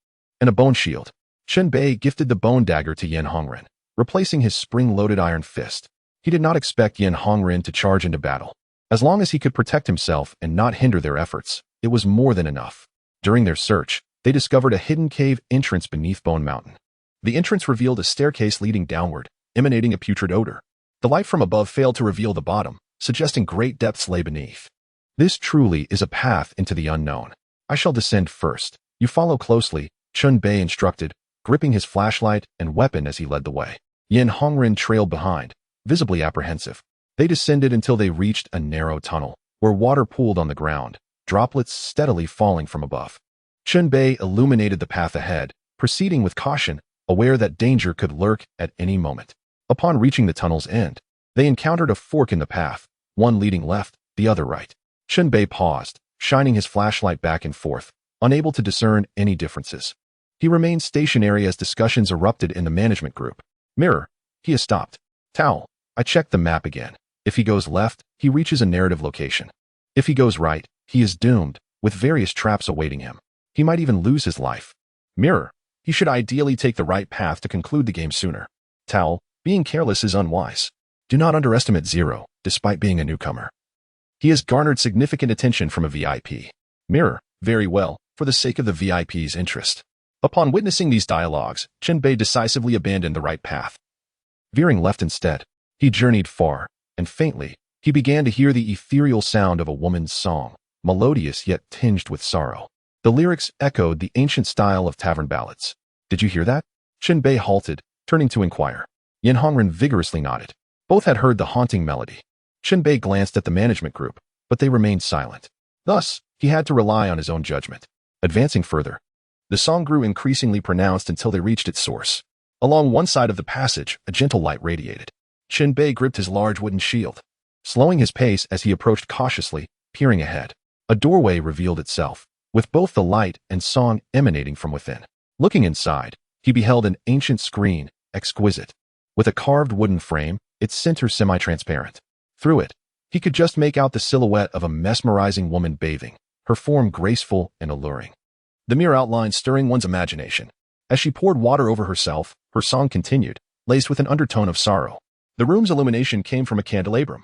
and a bone shield. Chen Bei gifted the bone dagger to Yan Hongren, replacing his spring-loaded iron fist. He did not expect Yan Hongren to charge into battle. As long as he could protect himself and not hinder their efforts, it was more than enough. During their search, they discovered a hidden cave entrance beneath Bone Mountain. The entrance revealed a staircase leading downward, emanating a putrid odor. The light from above failed to reveal the bottom, suggesting great depths lay beneath. This truly is a path into the unknown. I shall descend first. You follow closely, Chen Bei instructed, gripping his flashlight and weapon as he led the way. Yan Hongren trailed behind, visibly apprehensive. They descended until they reached a narrow tunnel, where water pooled on the ground, droplets steadily falling from above. Chen Bei illuminated the path ahead, proceeding with caution, aware that danger could lurk at any moment. Upon reaching the tunnel's end, they encountered a fork in the path, one leading left, the other right. Chen Bei paused, shining his flashlight back and forth, unable to discern any differences. He remained stationary as discussions erupted in the management group. Mirror, he has stopped. Towel, I checked the map again. If he goes left, he reaches a narrative location. If he goes right, he is doomed, with various traps awaiting him. He might even lose his life. Mirror, he should ideally take the right path to conclude the game sooner. Towel, being careless is unwise. Do not underestimate Zero, despite being a newcomer. He has garnered significant attention from a VIP. Mirror, very well, for the sake of the VIP's interest. Upon witnessing these dialogues, Chen Bei decisively abandoned the right path. Veering left instead, he journeyed far, and faintly, he began to hear the ethereal sound of a woman's song, melodious yet tinged with sorrow. The lyrics echoed the ancient style of tavern ballads. Did you hear that? Chen Bei halted, turning to inquire. Yan Hongren vigorously nodded. Both had heard the haunting melody. Chen Bei glanced at the management group, but they remained silent. Thus, he had to rely on his own judgment. Advancing further, the song grew increasingly pronounced until they reached its source. Along one side of the passage, a gentle light radiated. Chen Bei gripped his large wooden shield, slowing his pace as he approached cautiously, peering ahead. A doorway revealed itself, with both the light and song emanating from within. Looking inside, he beheld an ancient screen, exquisite. With a carved wooden frame, its center semi-transparent. Through it, he could just make out the silhouette of a mesmerizing woman bathing, her form graceful and alluring. The mere outline stirring one's imagination. As she poured water over herself, her song continued, laced with an undertone of sorrow. The room's illumination came from a candelabrum,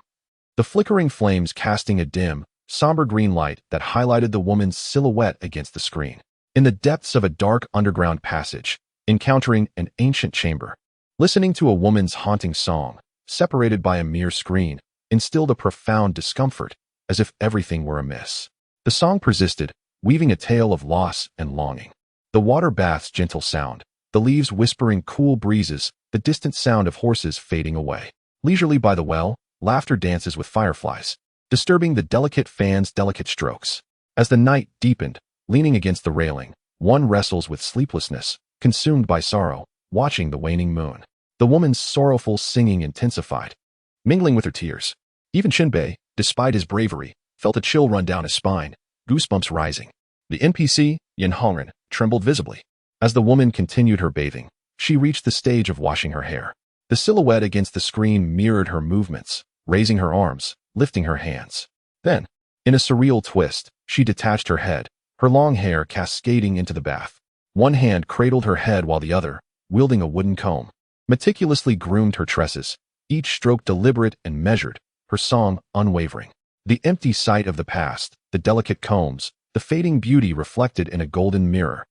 the flickering flames casting a dim, somber green light that highlighted the woman's silhouette against the screen. In the depths of a dark underground passage, encountering an ancient chamber, listening to a woman's haunting song, separated by a mere screen, instilled a profound discomfort, as if everything were amiss. The song persisted, weaving a tale of loss and longing. The water bath's gentle sound, the leaves whispering cool breezes, the distant sound of horses fading away. Leisurely by the well, laughter dances with fireflies, disturbing the delicate fan's delicate strokes. As the night deepened, leaning against the railing, one wrestles with sleeplessness, consumed by sorrow, watching the waning moon. The woman's sorrowful singing intensified, mingling with her tears. Even Chen Bei, despite his bravery, felt a chill run down his spine, goosebumps rising. The NPC, Yin Hongren, trembled visibly. As the woman continued her bathing, she reached the stage of washing her hair. The silhouette against the screen mirrored her movements, raising her arms, lifting her hands. Then, in a surreal twist, she detached her head, her long hair cascading into the bath. One hand cradled her head while the other, wielding a wooden comb, meticulously groomed her tresses, each stroke deliberate and measured, her song unwavering. The empty sight of the past, the delicate combs, the fading beauty reflected in a golden mirror,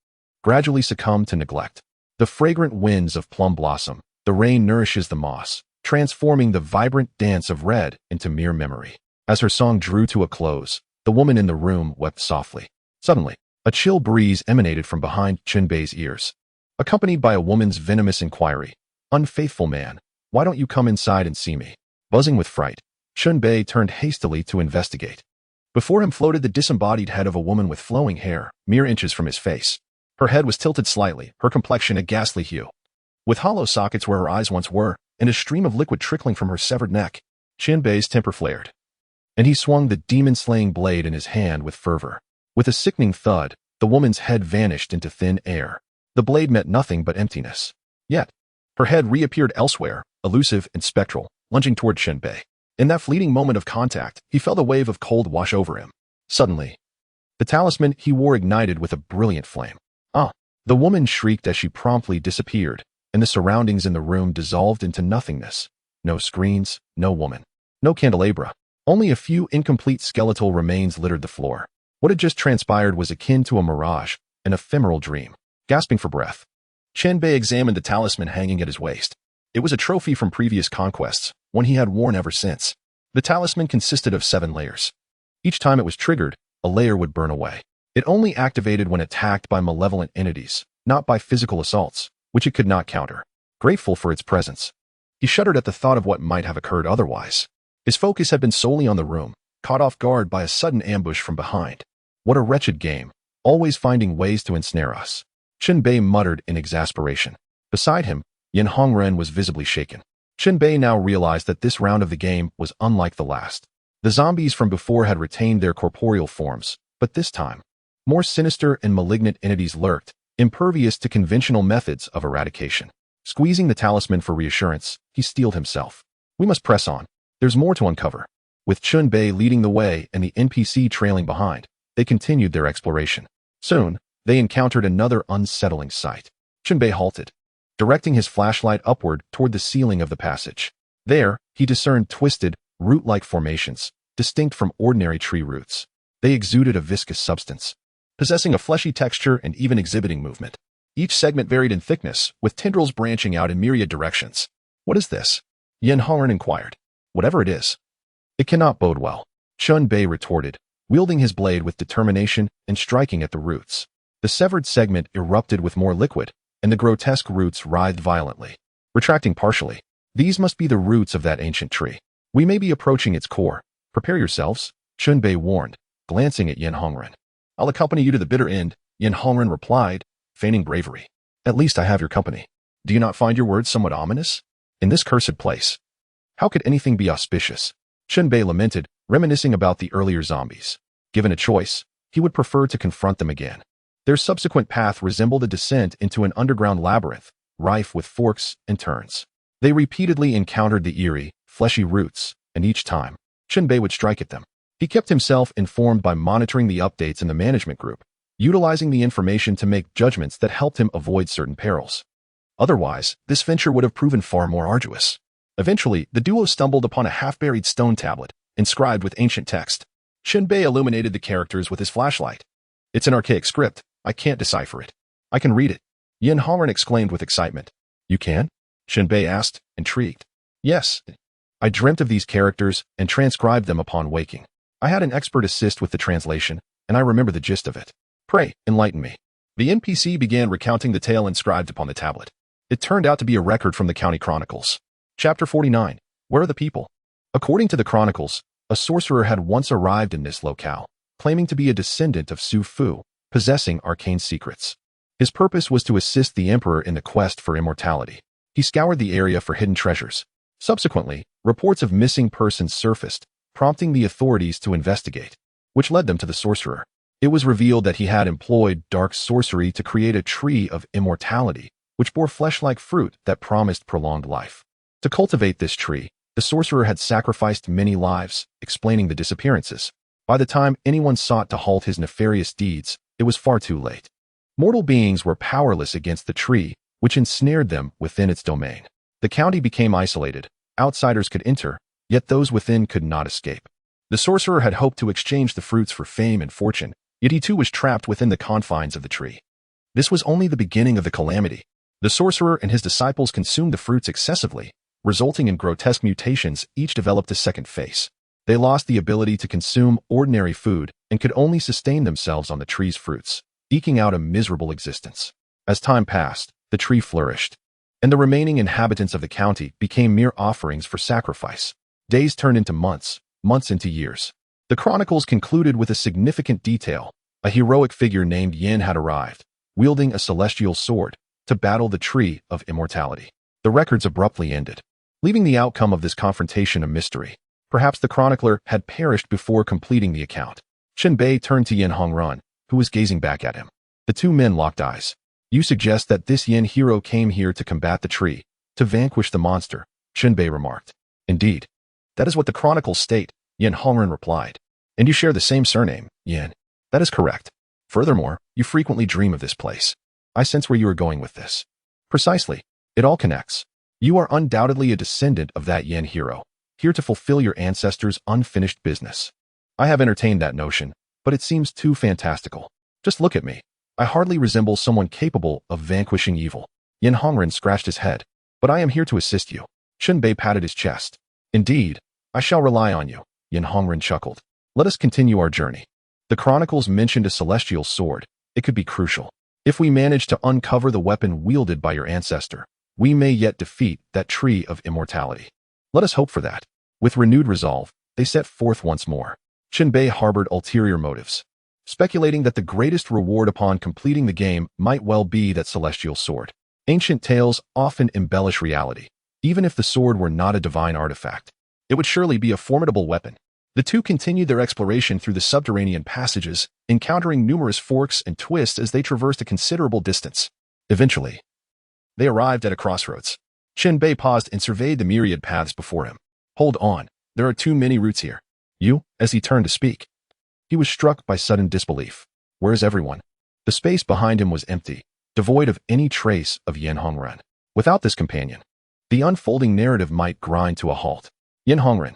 gradually succumbed to neglect. The fragrant winds of plum blossom, the rain nourishes the moss, transforming the vibrant dance of red into mere memory. As her song drew to a close, the woman in the room wept softly. Suddenly, a chill breeze emanated from behind Chen Bei's ears, accompanied by a woman's venomous inquiry. "Unfaithful man, why don't you come inside and see me?" Buzzing with fright, Chen Bei turned hastily to investigate. Before him floated the disembodied head of a woman with flowing hair, mere inches from his face. Her head was tilted slightly, her complexion a ghastly hue, with hollow sockets where her eyes once were, and a stream of liquid trickling from her severed neck. Chen Bei's temper flared, and he swung the demon-slaying blade in his hand with fervor. With a sickening thud, the woman's head vanished into thin air. The blade met nothing but emptiness. Yet, her head reappeared elsewhere, elusive and spectral, lunging toward Chen Bei. In that fleeting moment of contact, he felt a wave of cold wash over him. Suddenly, the talisman he wore ignited with a brilliant flame. "Ah!" The woman shrieked as she promptly disappeared, and the surroundings in the room dissolved into nothingness. No screens, no woman, no candelabra. Only a few incomplete skeletal remains littered the floor. What had just transpired was akin to a mirage, an ephemeral dream. Gasping for breath, Chen Bei examined the talisman hanging at his waist. It was a trophy from previous conquests, one he had worn ever since. The talisman consisted of 7 layers. Each time it was triggered, a layer would burn away. It only activated when attacked by malevolent entities, not by physical assaults, which it could not counter. Grateful for its presence, he shuddered at the thought of what might have occurred otherwise. His focus had been solely on the room, caught off guard by a sudden ambush from behind. What a wretched game, always finding ways to ensnare us. Chen Bei muttered in exasperation. Beside him, Yin Hongren was visibly shaken. Chen Bei now realized that this round of the game was unlike the last. The zombies from before had retained their corporeal forms, but this time, more sinister and malignant entities lurked, impervious to conventional methods of eradication. Squeezing the talisman for reassurance, he steeled himself. "We must press on. There's more to uncover." With Chen Bei leading the way and the NPC trailing behind, they continued their exploration. Soon, they encountered another unsettling sight. Chen Bei halted, directing his flashlight upward toward the ceiling of the passage. There, he discerned twisted, root-like formations, distinct from ordinary tree roots. They exuded a viscous substance, possessing a fleshy texture and even exhibiting movement. Each segment varied in thickness, with tendrils branching out in myriad directions. "What is this?" Yin Hongren inquired. "Whatever it is, it cannot bode well," Chen Bei retorted, wielding his blade with determination and striking at the roots. The severed segment erupted with more liquid, and the grotesque roots writhed violently, retracting partially. "These must be the roots of that ancient tree. We may be approaching its core. Prepare yourselves," Chen Bei warned, glancing at Yin Hongren. "I'll accompany you to the bitter end," Yin Hongren replied, feigning bravery. "At least I have your company." Do you not find your words somewhat ominous? In this cursed place, how could anything be auspicious? Chen Bei lamented, reminiscing about the earlier zombies. Given a choice, he would prefer to confront them again. Their subsequent path resembled a descent into an underground labyrinth, rife with forks and turns. They repeatedly encountered the eerie, fleshy roots, and each time, Chen Bei would strike at them. He kept himself informed by monitoring the updates in the management group, utilizing the information to make judgments that helped him avoid certain perils. Otherwise, this venture would have proven far more arduous. Eventually, the duo stumbled upon a half-buried stone tablet, inscribed with ancient text. Chen Bei illuminated the characters with his flashlight. It's an archaic script. I can't decipher it. I can read it. Yin Hongren exclaimed with excitement. You can? Chen Bei asked, intrigued. Yes. I dreamt of these characters and transcribed them upon waking. I had an expert assist with the translation, and I remember the gist of it. Pray, enlighten me. The NPC began recounting the tale inscribed upon the tablet. It turned out to be a record from the County Chronicles. Chapter 49. Where are the people? According to the Chronicles, a sorcerer had once arrived in this locale, claiming to be a descendant of Su Fu, possessing arcane secrets. His purpose was to assist the emperor in the quest for immortality. He scoured the area for hidden treasures. Subsequently, reports of missing persons surfaced, prompting the authorities to investigate, which led them to the sorcerer. It was revealed that he had employed dark sorcery to create a tree of immortality, which bore flesh-like fruit that promised prolonged life. To cultivate this tree, the sorcerer had sacrificed many lives, explaining the disappearances. By the time anyone sought to halt his nefarious deeds, it was far too late. Mortal beings were powerless against the tree, which ensnared them within its domain. The county became isolated. Outsiders could enter, yet those within could not escape. The sorcerer had hoped to exchange the fruits for fame and fortune, yet he too was trapped within the confines of the tree. This was only the beginning of the calamity. The sorcerer and his disciples consumed the fruits excessively, resulting in grotesque mutations. Each developed a second face. They lost the ability to consume ordinary food and could only sustain themselves on the tree's fruits, eking out a miserable existence. As time passed, the tree flourished, and the remaining inhabitants of the county became mere offerings for sacrifice. Days turned into months, months into years. The chronicles concluded with a significant detail. A heroic figure named Yin had arrived, wielding a celestial sword, to battle the tree of immortality. The records abruptly ended, leaving the outcome of this confrontation a mystery. Perhaps the chronicler had perished before completing the account. Chen Bei turned to Yin Hongren, who was gazing back at him. The two men locked eyes. You suggest that this Yin hero came here to combat the tree, to vanquish the monster, Chen Bei remarked. Indeed. That is what the chronicles state, Yin Hongren replied. And you share the same surname, Yin. That is correct. Furthermore, you frequently dream of this place. I sense where you are going with this. Precisely. It all connects. You are undoubtedly a descendant of that Yin hero, here to fulfill your ancestors' unfinished business. I have entertained that notion, but it seems too fantastical. Just look at me. I hardly resemble someone capable of vanquishing evil. Yin Hongren scratched his head. But I am here to assist you. Chen Bei patted his chest. Indeed, I shall rely on you, Yin Hongren chuckled. Let us continue our journey. The chronicles mentioned a celestial sword. It could be crucial. If we manage to uncover the weapon wielded by your ancestor, we may yet defeat that tree of immortality. Let us hope for that. With renewed resolve, they set forth once more. Chen Bei harbored ulterior motives, speculating that the greatest reward upon completing the game might well be that celestial sword. Ancient tales often embellish reality. Even if the sword were not a divine artifact, it would surely be a formidable weapon. The two continued their exploration through the subterranean passages, encountering numerous forks and twists as they traversed a considerable distance. Eventually, they arrived at a crossroads. Chen Bei paused and surveyed the myriad paths before him. Hold on, there are too many routes here. You, as he turned to speak. He was struck by sudden disbelief. Where is everyone? The space behind him was empty, devoid of any trace of Yin Hongren. Without this companion, the unfolding narrative might grind to a halt. Yin Hongren,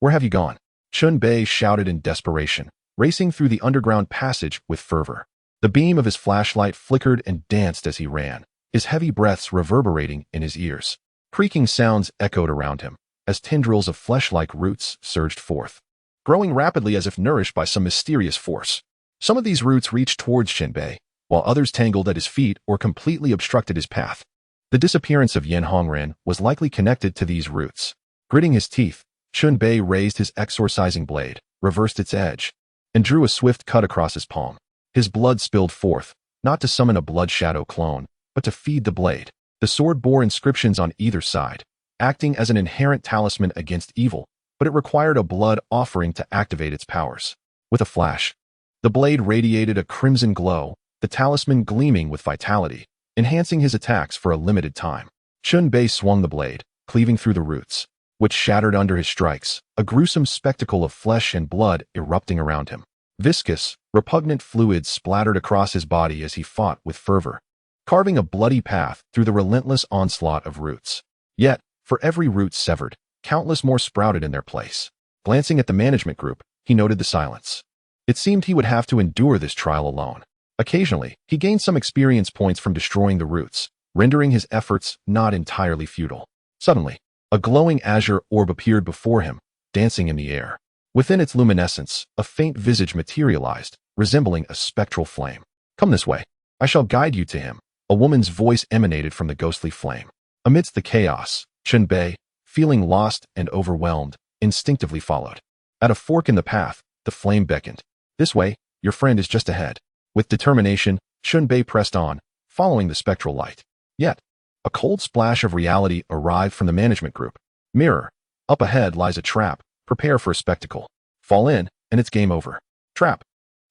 where have you gone? Chen Bei shouted in desperation, racing through the underground passage with fervor. The beam of his flashlight flickered and danced as he ran, his heavy breaths reverberating in his ears. Creaking sounds echoed around him, as tendrils of flesh-like roots surged forth, growing rapidly as if nourished by some mysterious force. Some of these roots reached towards Chen Bei, while others tangled at his feet or completely obstructed his path. The disappearance of Yin Hongren was likely connected to these roots. Gritting his teeth, Chen Bei raised his exorcising blade, reversed its edge, and drew a swift cut across his palm. His blood spilled forth, not to summon a blood shadow clone, but to feed the blade. The sword bore inscriptions on either side, acting as an inherent talisman against evil, but it required a blood offering to activate its powers. With a flash, the blade radiated a crimson glow, the talisman gleaming with vitality, enhancing his attacks for a limited time. Chen Bei swung the blade, cleaving through the roots, which shattered under his strikes, a gruesome spectacle of flesh and blood erupting around him. Viscous, repugnant fluids splattered across his body as he fought with fervor, carving a bloody path through the relentless onslaught of roots. Yet, for every root severed, countless more sprouted in their place. Glancing at the management group, he noted the silence. It seemed he would have to endure this trial alone. Occasionally, he gained some experience points from destroying the roots, rendering his efforts not entirely futile. Suddenly, a glowing azure orb appeared before him, dancing in the air. Within its luminescence, a faint visage materialized, resembling a spectral flame. "Come this way. I shall guide you to him." A woman's voice emanated from the ghostly flame. Amidst the chaos, Chen Bei, feeling lost and overwhelmed, instinctively followed. At a fork in the path, the flame beckoned. "This way, your friend is just ahead." With determination, Chen Bei pressed on, following the spectral light. Yet, a cold splash of reality arrived from the management group. "Mirror, up ahead lies a trap. Prepare for a spectacle. Fall in, and it's game over." "Trap."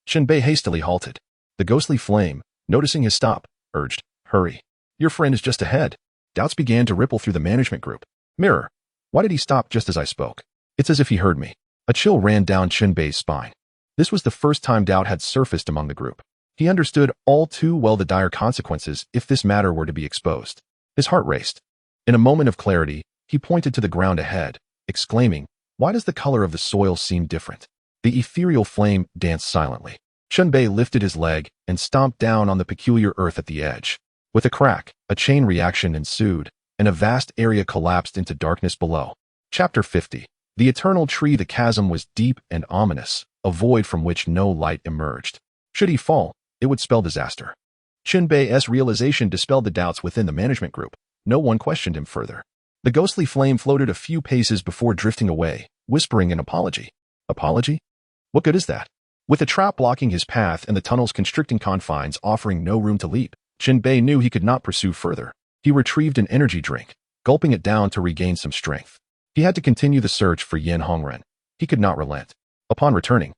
Chen Bei hastily halted. The ghostly flame, noticing his stop, urged, "Hurry. Your friend is just ahead." Doubts began to ripple through the management group. "Mirror, why did he stop just as I spoke?" "It's as if he heard me." A chill ran down Chen Bei's spine. This was the first time doubt had surfaced among the group. He understood all too well the dire consequences if this matter were to be exposed. His heart raced. In a moment of clarity, he pointed to the ground ahead, exclaiming, "Why does the color of the soil seem different?" The ethereal flame danced silently. Chen Bei lifted his leg and stomped down on the peculiar earth at the edge. With a crack, a chain reaction ensued, and a vast area collapsed into darkness below. Chapter 50. The Eternal Tree. The chasm was deep and ominous, a void from which no light emerged. Should he fall, it would spell disaster. Chen Bei's realization dispelled the doubts within the management group. No one questioned him further. The ghostly flame floated a few paces before drifting away, whispering an apology. Apology? What good is that? With the trap blocking his path and the tunnel's constricting confines offering no room to leap, Chen Bei knew he could not pursue further. He retrieved an energy drink, gulping it down to regain some strength. He had to continue the search for Yin Hongren. He could not relent. Upon returning,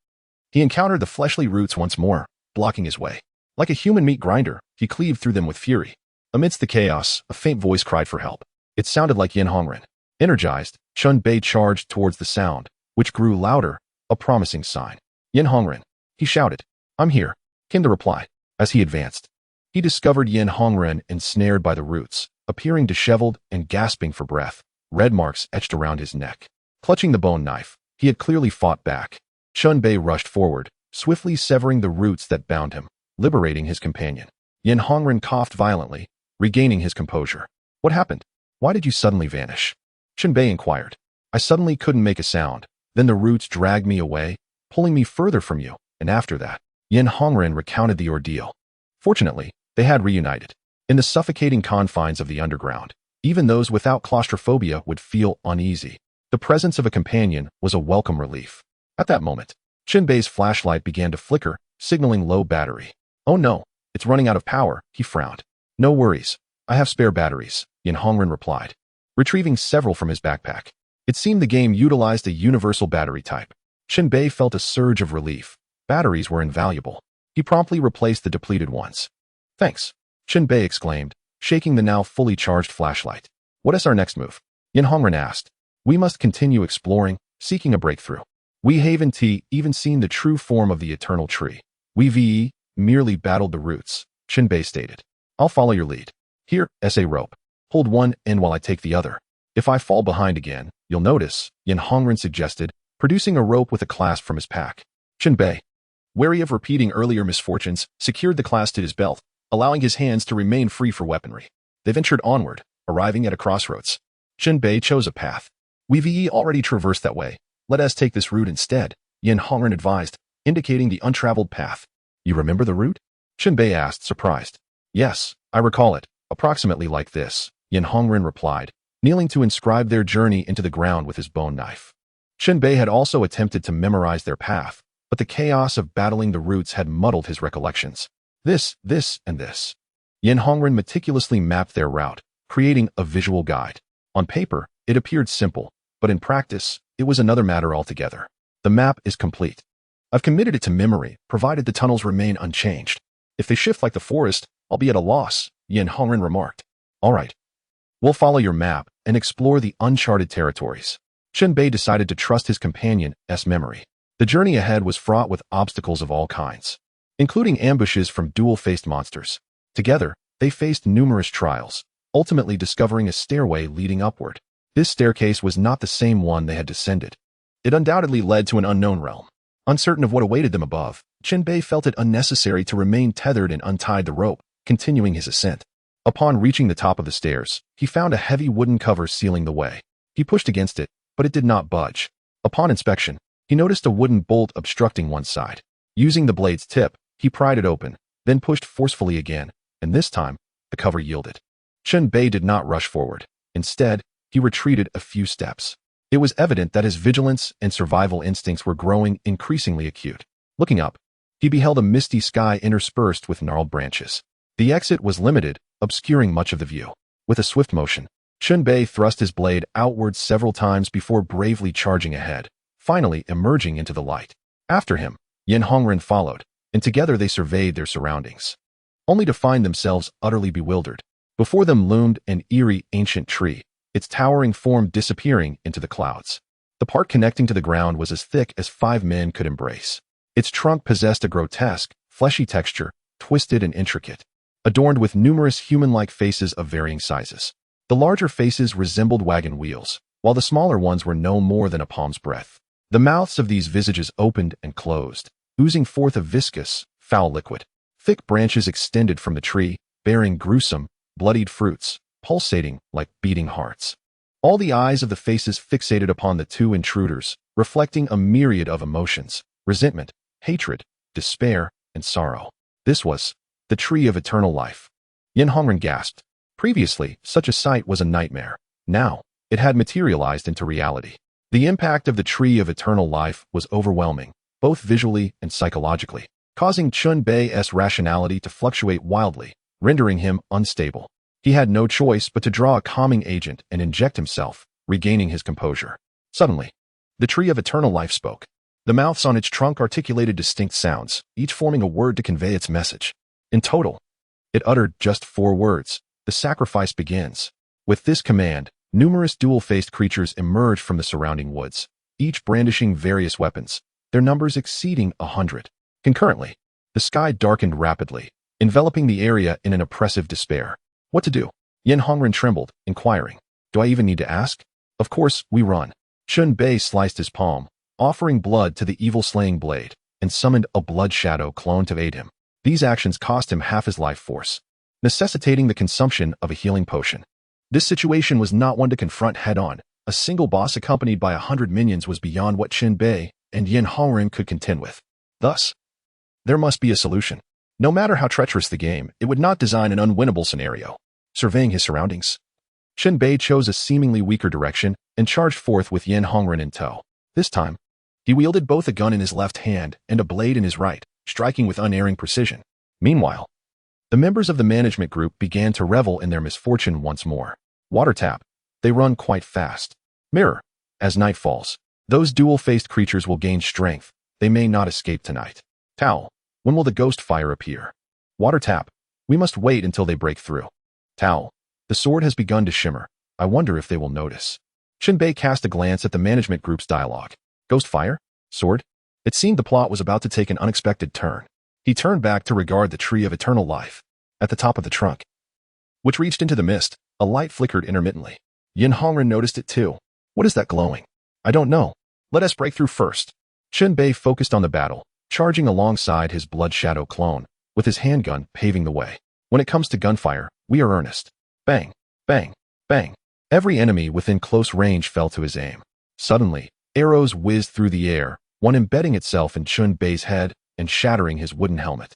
he encountered the fleshly roots once more, blocking his way. Like a human meat grinder, he cleaved through them with fury. Amidst the chaos, a faint voice cried for help. It sounded like Yin Hongren. Energized, Chen Bei charged towards the sound, which grew louder, a promising sign. "Yin Hongren," he shouted. "I'm here," came the reply. As he advanced, he discovered Yin Hongren ensnared by the roots, appearing disheveled and gasping for breath, red marks etched around his neck. Clutching the bone knife, he had clearly fought back. Chen Bei rushed forward, swiftly severing the roots that bound him, liberating his companion. Yin Hongren coughed violently, regaining his composure. "What happened? Why did you suddenly vanish?" Chen Bei inquired. "I suddenly couldn't make a sound. Then the roots dragged me away, pulling me further from you, and after that." Yin Hongren recounted the ordeal. Fortunately, they had reunited. In the suffocating confines of the underground, even those without claustrophobia would feel uneasy. The presence of a companion was a welcome relief. At that moment, Chen Bei's flashlight began to flicker, signaling low battery. "Oh no, it's running out of power," he frowned. "No worries. I have spare batteries," Yin Hongren replied, retrieving several from his backpack. It seemed the game utilized a universal battery type. Chen Bei felt a surge of relief. Batteries were invaluable. He promptly replaced the depleted ones. "Thanks," Chen Bei exclaimed, shaking the now fully charged flashlight. "What is our next move?" Yin Hongren asked. "We must continue exploring, seeking a breakthrough. We haven't even seen the true form of the Eternal Tree. We merely battled the roots," Chen Bei stated. "I'll follow your lead. Here, a rope. Hold one end while I take the other. If I fall behind again, you'll notice," Yin Hongren suggested, producing a rope with a clasp from his pack. Chen Bei, wary of repeating earlier misfortunes, secured the clasp to his belt, allowing his hands to remain free for weaponry. They ventured onward, arriving at a crossroads. Chen Bei chose a path. "We've already traversed that way. Let us take this route instead," Yin Hongren advised, indicating the untraveled path. "You remember the route?" Chen Bei asked, surprised. "Yes, I recall it, approximately like this," Yin Hongren replied, kneeling to inscribe their journey into the ground with his bone knife. Chen Bei had also attempted to memorize their path, but the chaos of battling the roots had muddled his recollections. This, and this. Yin Hongren meticulously mapped their route, creating a visual guide. On paper, it appeared simple, but in practice, it was another matter altogether. The map is complete. I've committed it to memory, provided the tunnels remain unchanged. If they shift like the forest, I'll be at a loss, Yin Hongren remarked. All right. We'll follow your map and explore the uncharted territories. Chen Bei decided to trust his companion's memory. The journey ahead was fraught with obstacles of all kinds, including ambushes from dual-faced monsters. Together, they faced numerous trials, ultimately discovering a stairway leading upward. This staircase was not the same one they had descended. It undoubtedly led to an unknown realm. Uncertain of what awaited them above, Chen Bei felt it unnecessary to remain tethered and untied the rope, continuing his ascent. Upon reaching the top of the stairs, he found a heavy wooden cover sealing the way. He pushed against it, but it did not budge. Upon inspection, he noticed a wooden bolt obstructing one side. Using the blade's tip, he pried it open, then pushed forcefully again, and this time, the cover yielded. Chen Bei did not rush forward. Instead, he retreated a few steps. It was evident that his vigilance and survival instincts were growing increasingly acute. Looking up, he beheld a misty sky interspersed with gnarled branches. The exit was limited, obscuring much of the view. With a swift motion, Chen Bei thrust his blade outwards several times before bravely charging ahead, finally emerging into the light. After him, Yin Hongren followed, and together they surveyed their surroundings, only to find themselves utterly bewildered. Before them loomed an eerie, ancient tree, its towering form disappearing into the clouds. The part connecting to the ground was as thick as 5 men could embrace. Its trunk possessed a grotesque, fleshy texture, twisted and intricate, adorned with numerous human-like faces of varying sizes. The larger faces resembled wagon wheels, while the smaller ones were no more than a palm's breadth. The mouths of these visages opened and closed, oozing forth a viscous, foul liquid. Thick branches extended from the tree, bearing gruesome, bloodied fruits, pulsating like beating hearts. All the eyes of the faces fixated upon the 2 intruders, reflecting a myriad of emotions: resentment, hatred, despair, and sorrow. This was the tree of eternal life. Yin Hongren gasped. Previously, such a sight was a nightmare. Now, it had materialized into reality. The impact of the tree of eternal life was overwhelming, both visually and psychologically, causing Chen Bei's rationality to fluctuate wildly, rendering him unstable. He had no choice but to draw a calming agent and inject himself, regaining his composure. Suddenly, the tree of eternal life spoke. The mouths on its trunk articulated distinct sounds, each forming a word to convey its message. In total, it uttered just 4 words: "The sacrifice begins." With this command, numerous dual-faced creatures emerged from the surrounding woods, each brandishing various weapons, their numbers exceeding 100. Concurrently, the sky darkened rapidly, enveloping the area in an oppressive despair. What to do? Yin Hongren trembled, inquiring. Do I even need to ask? Of course, we run. Chen Bei sliced his palm, offering blood to the evil-slaying blade, and summoned a blood shadow clone to aid him. These actions cost him half his life force, necessitating the consumption of a healing potion. This situation was not one to confront head-on. A single boss accompanied by 100 minions was beyond what Chen Bei and Yin Hongren could contend with. Thus, there must be a solution. No matter how treacherous the game, it would not design an unwinnable scenario. Surveying his surroundings, Chen Bei chose a seemingly weaker direction and charged forth with Yin Hongren in tow. This time, he wielded both a gun in his left hand and a blade in his right, striking with unerring precision. Meanwhile, the members of the management group began to revel in their misfortune once more. Water tap. They run quite fast. Mirror. As night falls, those dual-faced creatures will gain strength. They may not escape tonight. Towel. When will the ghost fire appear? Water tap. We must wait until they break through. Towel. The sword has begun to shimmer. I wonder if they will notice. Chen Bei cast a glance at the management group's dialogue. Ghost fire? Sword? It seemed the plot was about to take an unexpected turn. He turned back to regard the tree of eternal life. At the top of the trunk, which reached into the mist, a light flickered intermittently. Yin Hongren noticed it too. What is that glowing? I don't know. Let us break through first. Chen Bei focused on the battle, charging alongside his blood shadow clone, with his handgun paving the way. When it comes to gunfire, we are earnest. Bang, bang, bang. Every enemy within close range fell to his aim. Suddenly, arrows whizzed through the air, one embedding itself in Chen Bei's head and shattering his wooden helmet.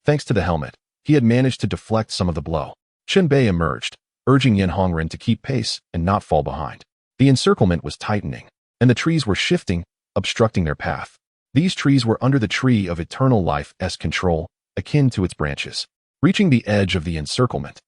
Thanks to the helmet, he had managed to deflect some of the blow. Chen Bei emerged, urging Yin Hongren to keep pace and not fall behind. The encirclement was tightening, and the trees were shifting, obstructing their path. These trees were under the tree of eternal life's control, akin to its branches. Reaching the edge of the encirclement,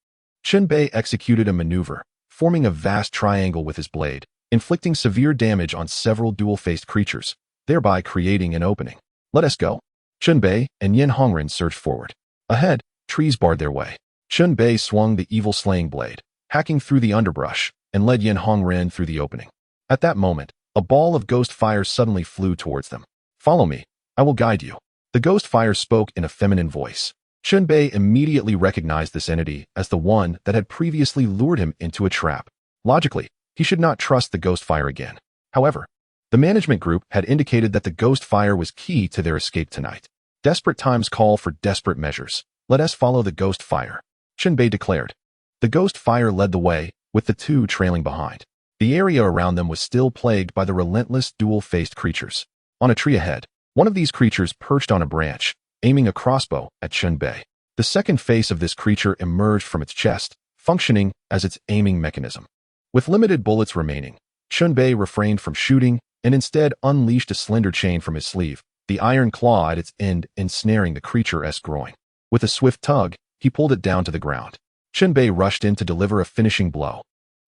Chen Bei executed a maneuver, forming a vast triangle with his blade, inflicting severe damage on several dual-faced creatures, thereby creating an opening. Let us go. Chen Bei and Yin Hongren surged forward. Ahead, trees barred their way. Chen Bei swung the evil slaying blade, hacking through the underbrush, and led Yin Hongren through the opening. At that moment, a ball of ghost fire suddenly flew towards them. Follow me. I will guide you. The ghost fire spoke in a feminine voice. Chen Bei immediately recognized this entity as the one that had previously lured him into a trap. Logically, he should not trust the ghost fire again. However, the management group had indicated that the ghost fire was key to their escape tonight. Desperate times call for desperate measures. Let us follow the ghost fire, Chen Bei declared. The ghost fire led the way, with the two trailing behind. The area around them was still plagued by the relentless dual-faced creatures. On a tree ahead, one of these creatures perched on a branch, aiming a crossbow at Chen Bei. The second face of this creature emerged from its chest, functioning as its aiming mechanism. With limited bullets remaining, Chen Bei refrained from shooting and instead unleashed a slender chain from his sleeve, the iron claw at its end ensnaring the creature's groin. With a swift tug, he pulled it down to the ground. Chen Bei rushed in to deliver a finishing blow,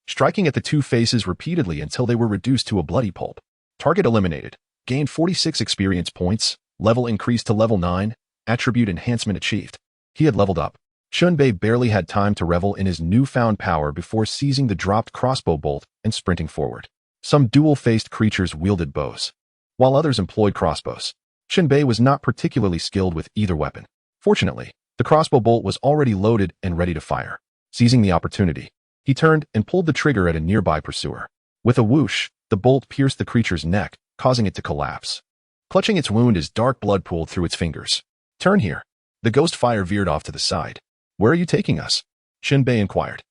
striking at the two faces repeatedly until they were reduced to a bloody pulp. Target eliminated. Gained 46 experience points. Level increased to level 9. Attribute enhancement achieved. He had leveled up. Chen Bei barely had time to revel in his newfound power before seizing the dropped crossbow bolt and sprinting forward. Some dual-faced creatures wielded bows, while others employed crossbows. Chen Bei was not particularly skilled with either weapon. Fortunately, the crossbow bolt was already loaded and ready to fire. Seizing the opportunity, he turned and pulled the trigger at a nearby pursuer. With a whoosh, the bolt pierced the creature's neck, causing it to collapse. Clutching its wound as dark blood pooled through its fingers. Turn here. The ghost fire veered off to the side. Where are you taking us? Chen Bei inquired.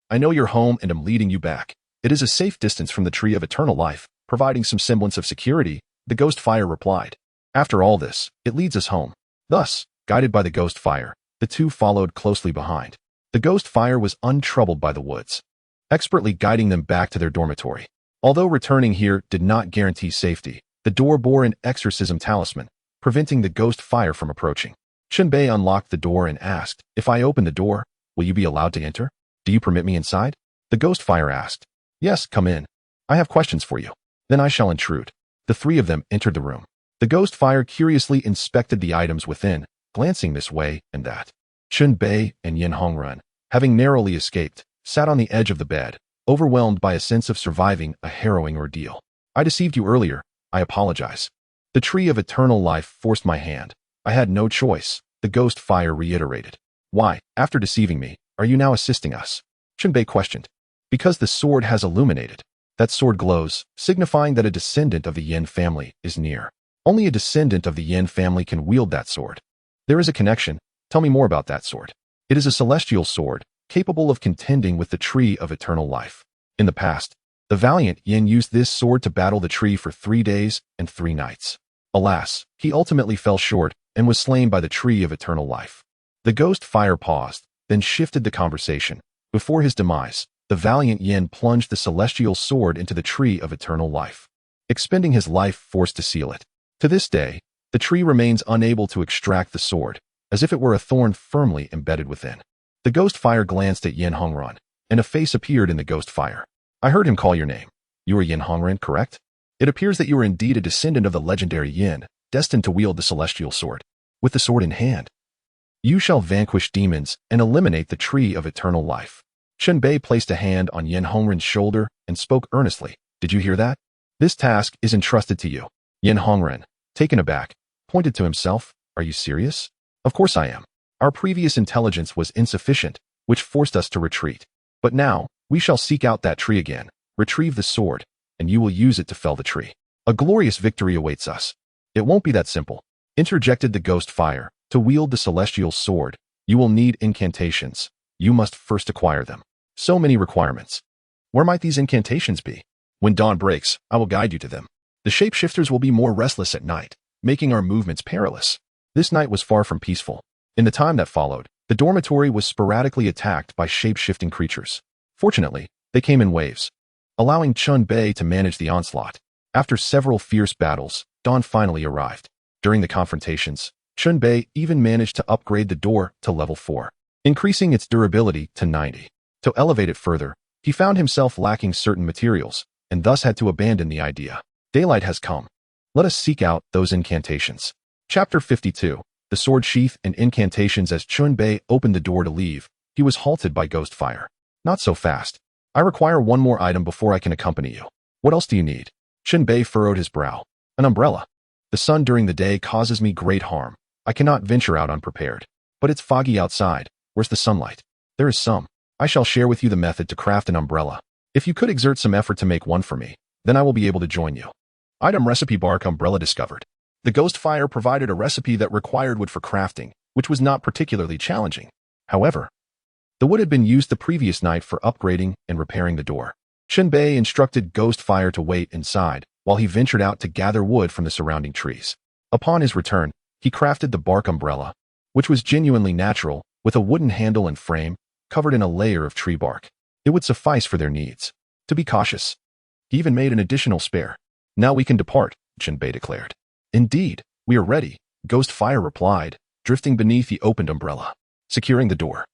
I know your home and am leading you back. It is a safe distance from the tree of eternal life, providing some semblance of security, the ghost fire replied. After all this, it leads us home. Thus, guided by the ghost fire, the two followed closely behind. The ghost fire was untroubled by the woods, expertly guiding them back to their dormitory. Although returning here did not guarantee safety, the door bore an exorcism talisman, preventing the ghost fire from approaching. Chen Bei unlocked the door and asked, if I open the door, will you be allowed to enter? Do you permit me inside? The ghost fire asked. Yes, come in. I have questions for you. Then I shall intrude. The three of them entered the room. The ghost fire curiously inspected the items within, glancing this way and that. Chen Bei and Yin Hongren, having narrowly escaped, sat on the edge of the bed, overwhelmed by a sense of surviving a harrowing ordeal. I deceived you earlier. I apologize. The tree of eternal life forced my hand. I had no choice, the ghost fire reiterated. Why, after deceiving me, are you now assisting us? Chen Bei questioned. Because the sword has illuminated. That sword glows, signifying that a descendant of the Yin family is near. Only a descendant of the Yin family can wield that sword. There is a connection. Tell me more about that sword. It is a celestial sword, capable of contending with the tree of eternal life. In the past, the valiant Yin used this sword to battle the tree for 3 days and 3 nights. Alas, he ultimately fell short and was slain by the tree of eternal life. The ghost fire paused, then shifted the conversation. Before his demise, the valiant Yin plunged the celestial sword into the tree of eternal life, expending his life force to seal it. To this day, the tree remains unable to extract the sword, as if it were a thorn firmly embedded within. The ghost fire glanced at Yin Hongren, and a face appeared in the ghost fire. I heard him call your name. You are Yin Hongren, correct? It appears that you are indeed a descendant of the legendary Yin, destined to wield the celestial sword. With the sword in hand, you shall vanquish demons and eliminate the tree of eternal life. Chen Bei placed a hand on Yin Hongren's shoulder and spoke earnestly. Did you hear that? This task is entrusted to you. Yin Hongren, taken aback, pointed to himself. Are you serious? Of course I am. Our previous intelligence was insufficient, which forced us to retreat. But now, we shall seek out that tree again, retrieve the sword, and you will use it to fell the tree. A glorious victory awaits us. It won't be that simple, interjected the ghost fire. To wield the celestial sword, you will need incantations. You must first acquire them. So many requirements. Where might these incantations be? When dawn breaks, I will guide you to them. The shapeshifters will be more restless at night, making our movements perilous. This night was far from peaceful. In the time that followed, the dormitory was sporadically attacked by shape-shifting creatures. Fortunately, they came in waves, allowing Chen Bei to manage the onslaught. After several fierce battles, dawn finally arrived. During the confrontations, Chen Bei even managed to upgrade the door to level 4, increasing its durability to 90. To elevate it further, he found himself lacking certain materials, and thus had to abandon the idea. Daylight has come. Let us seek out those incantations. Chapter 52. The Sword Sheath and Incantations. As Chen Bei opened the door to leave, he was halted by ghost fire. Not so fast. I require one more item before I can accompany you. What else do you need? Chen Bei furrowed his brow. An umbrella. The sun during the day causes me great harm. I cannot venture out unprepared. But it's foggy outside. Where's the sunlight? There is some. I shall share with you the method to craft an umbrella. If you could exert some effort to make one for me, then I will be able to join you. Item recipe: bark umbrella discovered. The ghost fire provided a recipe that required wood for crafting, which was not particularly challenging. However, the wood had been used the previous night for upgrading and repairing the door. Chen Bei instructed ghost fire to wait inside while he ventured out to gather wood from the surrounding trees. Upon his return, he crafted the bark umbrella, which was genuinely natural, with a wooden handle and frame covered in a layer of tree bark. It would suffice for their needs. To be cautious, he even made an additional spare. Now we can depart, Chen Bei declared. Indeed, we are ready, ghost fire replied, drifting beneath the opened umbrella. Securing the door,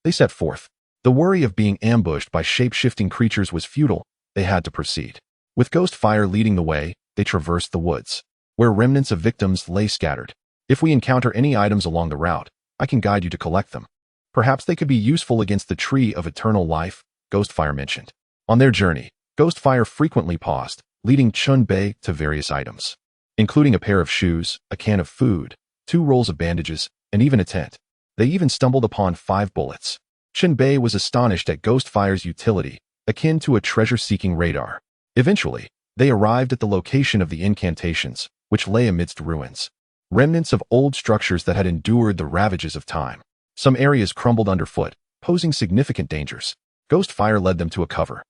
they set forth. The worry of being ambushed by shape-shifting creatures was futile. They had to proceed. With ghost fire leading the way, they traversed the woods, where remnants of victims lay scattered. If we encounter any items along the route, I can guide you to collect them. Perhaps they could be useful against the tree of eternal life, ghost fire mentioned. On their journey, ghost fire frequently paused, leading Chen Bei to various items, including a pair of shoes, a can of food, 2 rolls of bandages, and even a tent. They even stumbled upon 5 bullets. Chen Bei was astonished at ghost fire's utility, akin to a treasure-seeking radar. Eventually, they arrived at the location of the incantations, which lay amidst ruins. Remnants of old structures that had endured the ravages of time. Some areas crumbled underfoot, posing significant dangers. Ghost fire led them to a cover,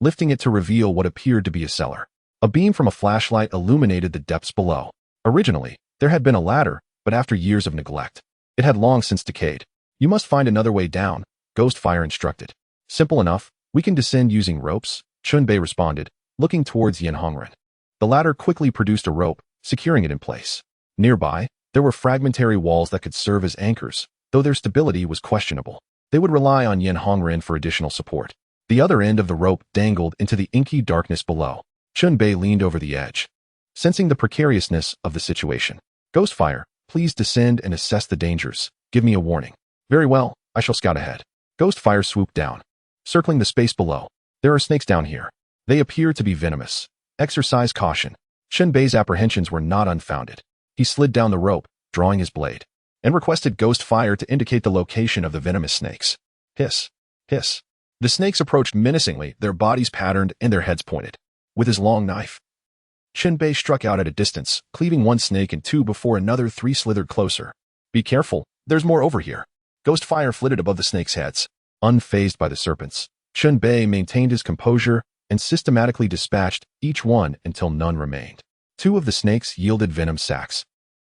lifting it to reveal what appeared to be a cellar. A beam from a flashlight illuminated the depths below. Originally, there had been a ladder, but after years of neglect, it had long since decayed. You must find another way down, ghost fire instructed. Simple enough, we can descend using ropes, Chen Bei responded, looking towards Yan Hongren. The latter quickly produced a rope, securing it in place. Nearby, there were fragmentary walls that could serve as anchors, though their stability was questionable. They would rely on Yan Hongren for additional support. The other end of the rope dangled into the inky darkness below. Chen Bei leaned over the edge, sensing the precariousness of the situation. Ghost fire, please descend and assess the dangers. Give me a warning. Very well, I shall scout ahead. Ghost fire swooped down, circling the space below. There are snakes down here. They appear to be venomous. Exercise caution. Chen Bei's apprehensions were not unfounded. He slid down the rope, drawing his blade, and requested ghost fire to indicate the location of the venomous snakes. Hiss, hiss. The snakes approached menacingly, their bodies patterned and their heads pointed. With his long knife, Chen Bei struck out at a distance, cleaving one snake in 2 before another 3 slithered closer. Be careful, there's more over here. Ghost fire flitted above the snakes' heads. Unfazed by the serpents, Chen Bei maintained his composure and systematically dispatched each one until none remained. 2 of the snakes yielded venom sacs,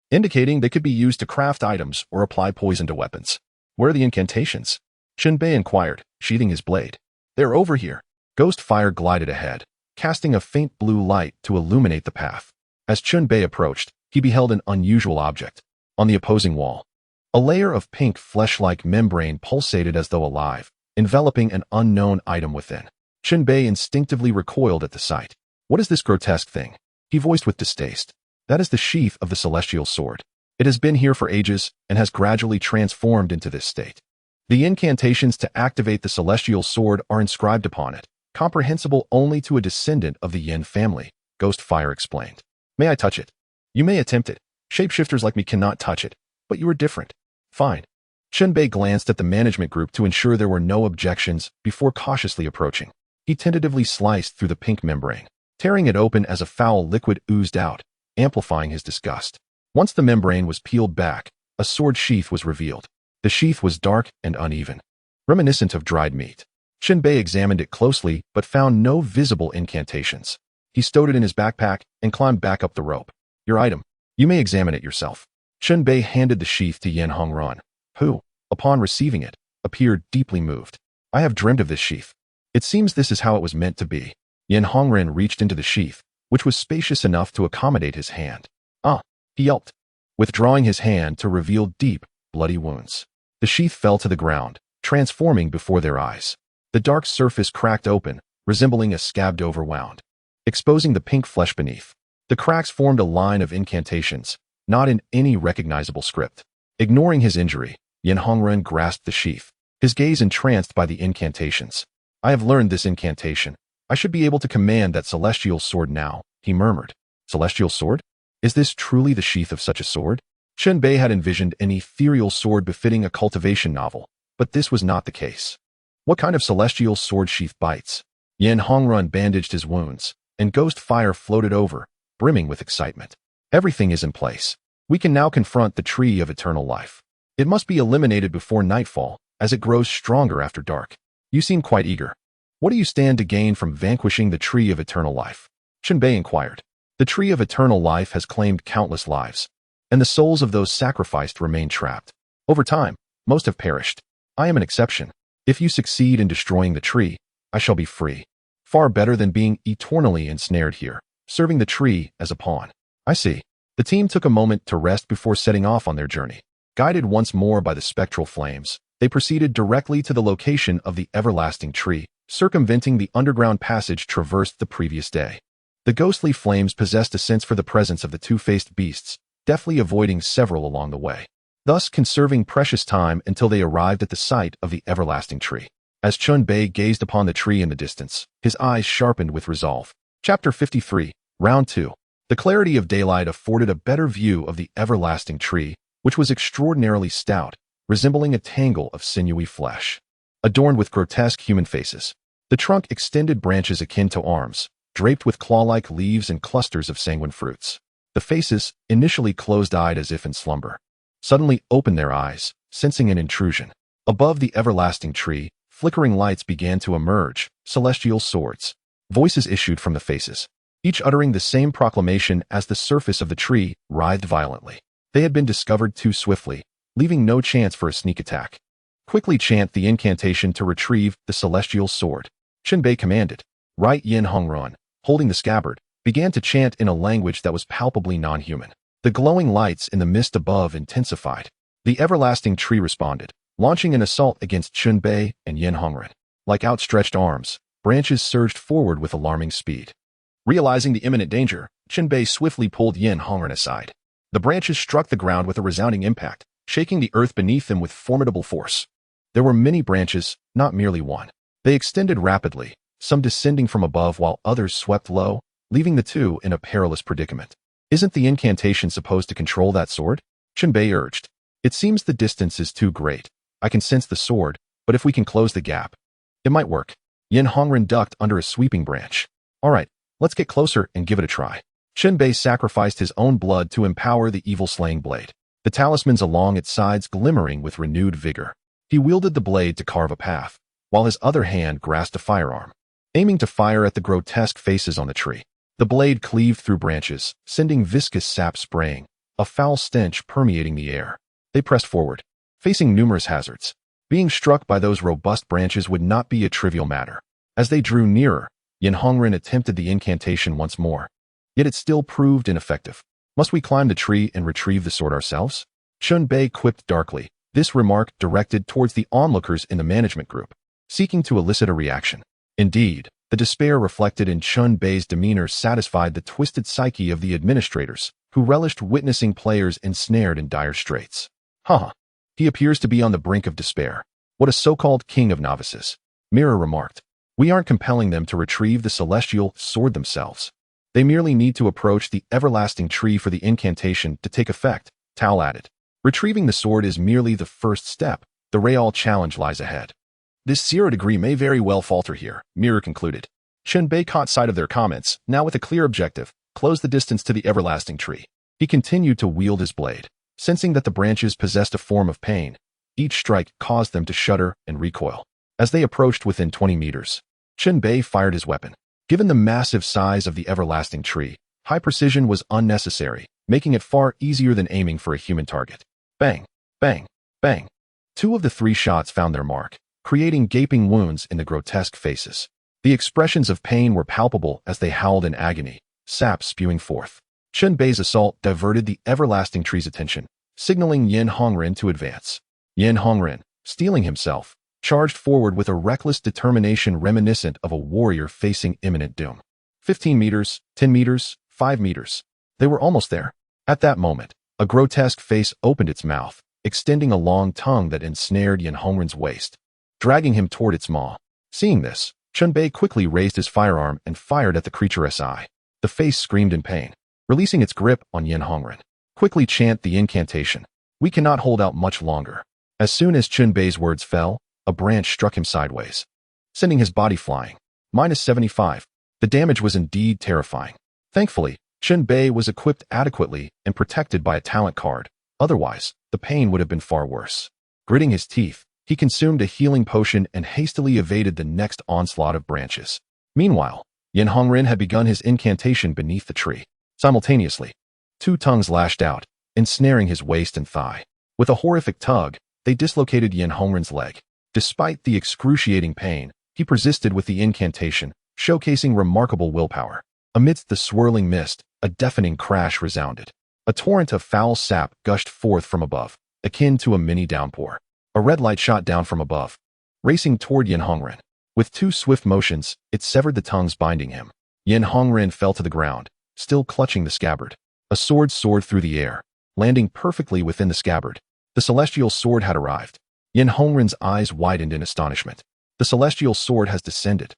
indicating they could be used to craft items or apply poison to weapons. Where are the incantations? Chen Bei inquired, sheathing his blade. They're over here. Ghost fire glided ahead, casting a faint blue light to illuminate the path. As Chen Bei approached, he beheld an unusual object. On the opposing wall, a layer of pink flesh-like membrane pulsated as though alive, enveloping an unknown item within. Chen Bei instinctively recoiled at the sight. What is this grotesque thing? He voiced with distaste. That is the sheath of the celestial sword. It has been here for ages and has gradually transformed into this state. The incantations to activate the celestial sword are inscribed upon it, comprehensible only to a descendant of the Yin family, Ghost Fire explained. May I touch it? You may attempt it. Shapeshifters like me cannot touch it, but you are different. Fine. Chen Bei glanced at the management group to ensure there were no objections before cautiously approaching. He tentatively sliced through the pink membrane, tearing it open as a foul liquid oozed out, amplifying his disgust. Once the membrane was peeled back, a sword sheath was revealed. The sheath was dark and uneven, reminiscent of dried meat. Chen Bei examined it closely but found no visible incantations. He stowed it in his backpack and climbed back up the rope. Your item. You may examine it yourself. Chen Bei handed the sheath to Yan Hongren, who, upon receiving it, appeared deeply moved. I have dreamed of this sheath. It seems this is how it was meant to be. Yan Hongren reached into the sheath, which was spacious enough to accommodate his hand. Ah, he yelped, withdrawing his hand to reveal deep, bloody wounds. The sheath fell to the ground, transforming before their eyes. The dark surface cracked open, resembling a scabbed over wound, exposing the pink flesh beneath. The cracks formed a line of incantations, not in any recognizable script. Ignoring his injury, Yin Hongren grasped the sheath, his gaze entranced by the incantations. I have learned this incantation. I should be able to command that celestial sword now, he murmured. Celestial sword? Is this truly the sheath of such a sword? Chen Bei had envisioned an ethereal sword befitting a cultivation novel, but this was not the case. What kind of celestial sword sheath bites? Yin Hongren bandaged his wounds, and ghost fire floated over, brimming with excitement. Everything is in place. We can now confront the tree of eternal life. It must be eliminated before nightfall, as it grows stronger after dark. You seem quite eager. What do you stand to gain from vanquishing the tree of eternal life? Chen Bei inquired. The tree of eternal life has claimed countless lives, and the souls of those sacrificed remain trapped. Over time, most have perished. I am an exception. If you succeed in destroying the tree, I shall be free. Far better than being eternally ensnared here, serving the tree as a pawn. I see. The team took a moment to rest before setting off on their journey. Guided once more by the spectral flames, they proceeded directly to the location of the everlasting tree, circumventing the underground passage traversed the previous day. The ghostly flames possessed a sense for the presence of the two-faced beasts, deftly avoiding several along the way, thus conserving precious time until they arrived at the site of the everlasting tree. As Chen Bei gazed upon the tree in the distance, his eyes sharpened with resolve. Chapter 53, Round 2. The clarity of daylight afforded a better view of the everlasting tree, which was extraordinarily stout, resembling a tangle of sinewy flesh, adorned with grotesque human faces. The trunk extended branches akin to arms, draped with claw-like leaves and clusters of sanguine fruits. The faces, initially closed-eyed as if in slumber, suddenly opened their eyes, sensing an intrusion. Above the everlasting tree, flickering lights began to emerge, celestial swords. Voices issued from the faces, each uttering the same proclamation as the surface of the tree writhed violently. They had been discovered too swiftly, leaving no chance for a sneak attack. Quickly chant the incantation to retrieve the celestial sword, Chen Bei commanded. Right Yin Hongren, holding the scabbard, began to chant in a language that was palpably non-human. The glowing lights in the mist above intensified. The everlasting tree responded, launching an assault against Chen Bei and Yin Hongren. Like outstretched arms, branches surged forward with alarming speed. Realizing the imminent danger, Chen Bei swiftly pulled Yin Hongren aside. The branches struck the ground with a resounding impact, shaking the earth beneath them with formidable force. There were many branches, not merely one. They extended rapidly, some descending from above while others swept low, leaving the two in a perilous predicament. Isn't the incantation supposed to control that sword? Chen Bei urged. It seems the distance is too great. I can sense the sword, but if we can close the gap, it might work. Yin Hongren ducked under a sweeping branch. All right, let's get closer and give it a try. Chen Bei sacrificed his own blood to empower the evil-slaying blade, the talismans along its sides glimmering with renewed vigor. He wielded the blade to carve a path, while his other hand grasped a firearm, aiming to fire at the grotesque faces on the tree. The blade cleaved through branches, sending viscous sap spraying, a foul stench permeating the air. They pressed forward, facing numerous hazards. Being struck by those robust branches would not be a trivial matter. As they drew nearer, Yin Hongren attempted the incantation once more. Yet it still proved ineffective. Must we climb the tree and retrieve the sword ourselves? Chen Bei quipped darkly, this remark directed towards the onlookers in the management group, seeking to elicit a reaction. Indeed, the despair reflected in Chen Bei's demeanor satisfied the twisted psyche of the administrators, who relished witnessing players ensnared in dire straits. He appears to be on the brink of despair. What a so-called king of novices. Mirror remarked. We aren't compelling them to retrieve the celestial sword themselves. They merely need to approach the everlasting tree for the incantation to take effect, Tao added. Retrieving the sword is merely the first step. The real challenge lies ahead. This 0 degree may very well falter here, Mirror concluded. Chen Bei caught sight of their comments, now with a clear objective, close the distance to the everlasting tree. He continued to wield his blade, sensing that the branches possessed a form of pain. Each strike caused them to shudder and recoil. As they approached within 20 meters, Chen Bei fired his weapon. Given the massive size of the everlasting tree, high precision was unnecessary, making it far easier than aiming for a human target. Bang, bang, bang. 2 of the 3 shots found their mark, creating gaping wounds in the grotesque faces. The expressions of pain were palpable as they howled in agony, sap spewing forth. Chen Bei's assault diverted the everlasting tree's attention, signaling Yin Hongren to advance. Yin Hongren, steeling himself, charged forward with a reckless determination reminiscent of a warrior facing imminent doom. 15 meters, 10 meters, 5 meters. They were almost there. At that moment, a grotesque face opened its mouth, extending a long tongue that ensnared Yin Hongren's waist, dragging him toward its maw. Seeing this, Chen Bei quickly raised his firearm and fired at the creature's eye. The face screamed in pain, releasing its grip on Yin Hongren. Quickly chant the incantation. We cannot hold out much longer. As soon as Chen Bei's words fell, a branch struck him sideways, sending his body flying. -75. The damage was indeed terrifying. Thankfully, Chen Bei was equipped adequately and protected by a talent card. Otherwise, the pain would have been far worse. Gritting his teeth, he consumed a healing potion and hastily evaded the next onslaught of branches. Meanwhile, Yin Hongren had begun his incantation beneath the tree. Simultaneously, two tongues lashed out, ensnaring his waist and thigh. With a horrific tug, they dislocated Yin Hongren's leg. Despite the excruciating pain, he persisted with the incantation, showcasing remarkable willpower. Amidst the swirling mist, a deafening crash resounded. A torrent of foul sap gushed forth from above, akin to a mini downpour. A red light shot down from above, racing toward Yin Hongren. With two swift motions, it severed the tongues binding him. Yin Hongren fell to the ground, still clutching the scabbard. A sword soared through the air, landing perfectly within the scabbard. The celestial sword had arrived. Yin Hongren's eyes widened in astonishment. The celestial sword has descended.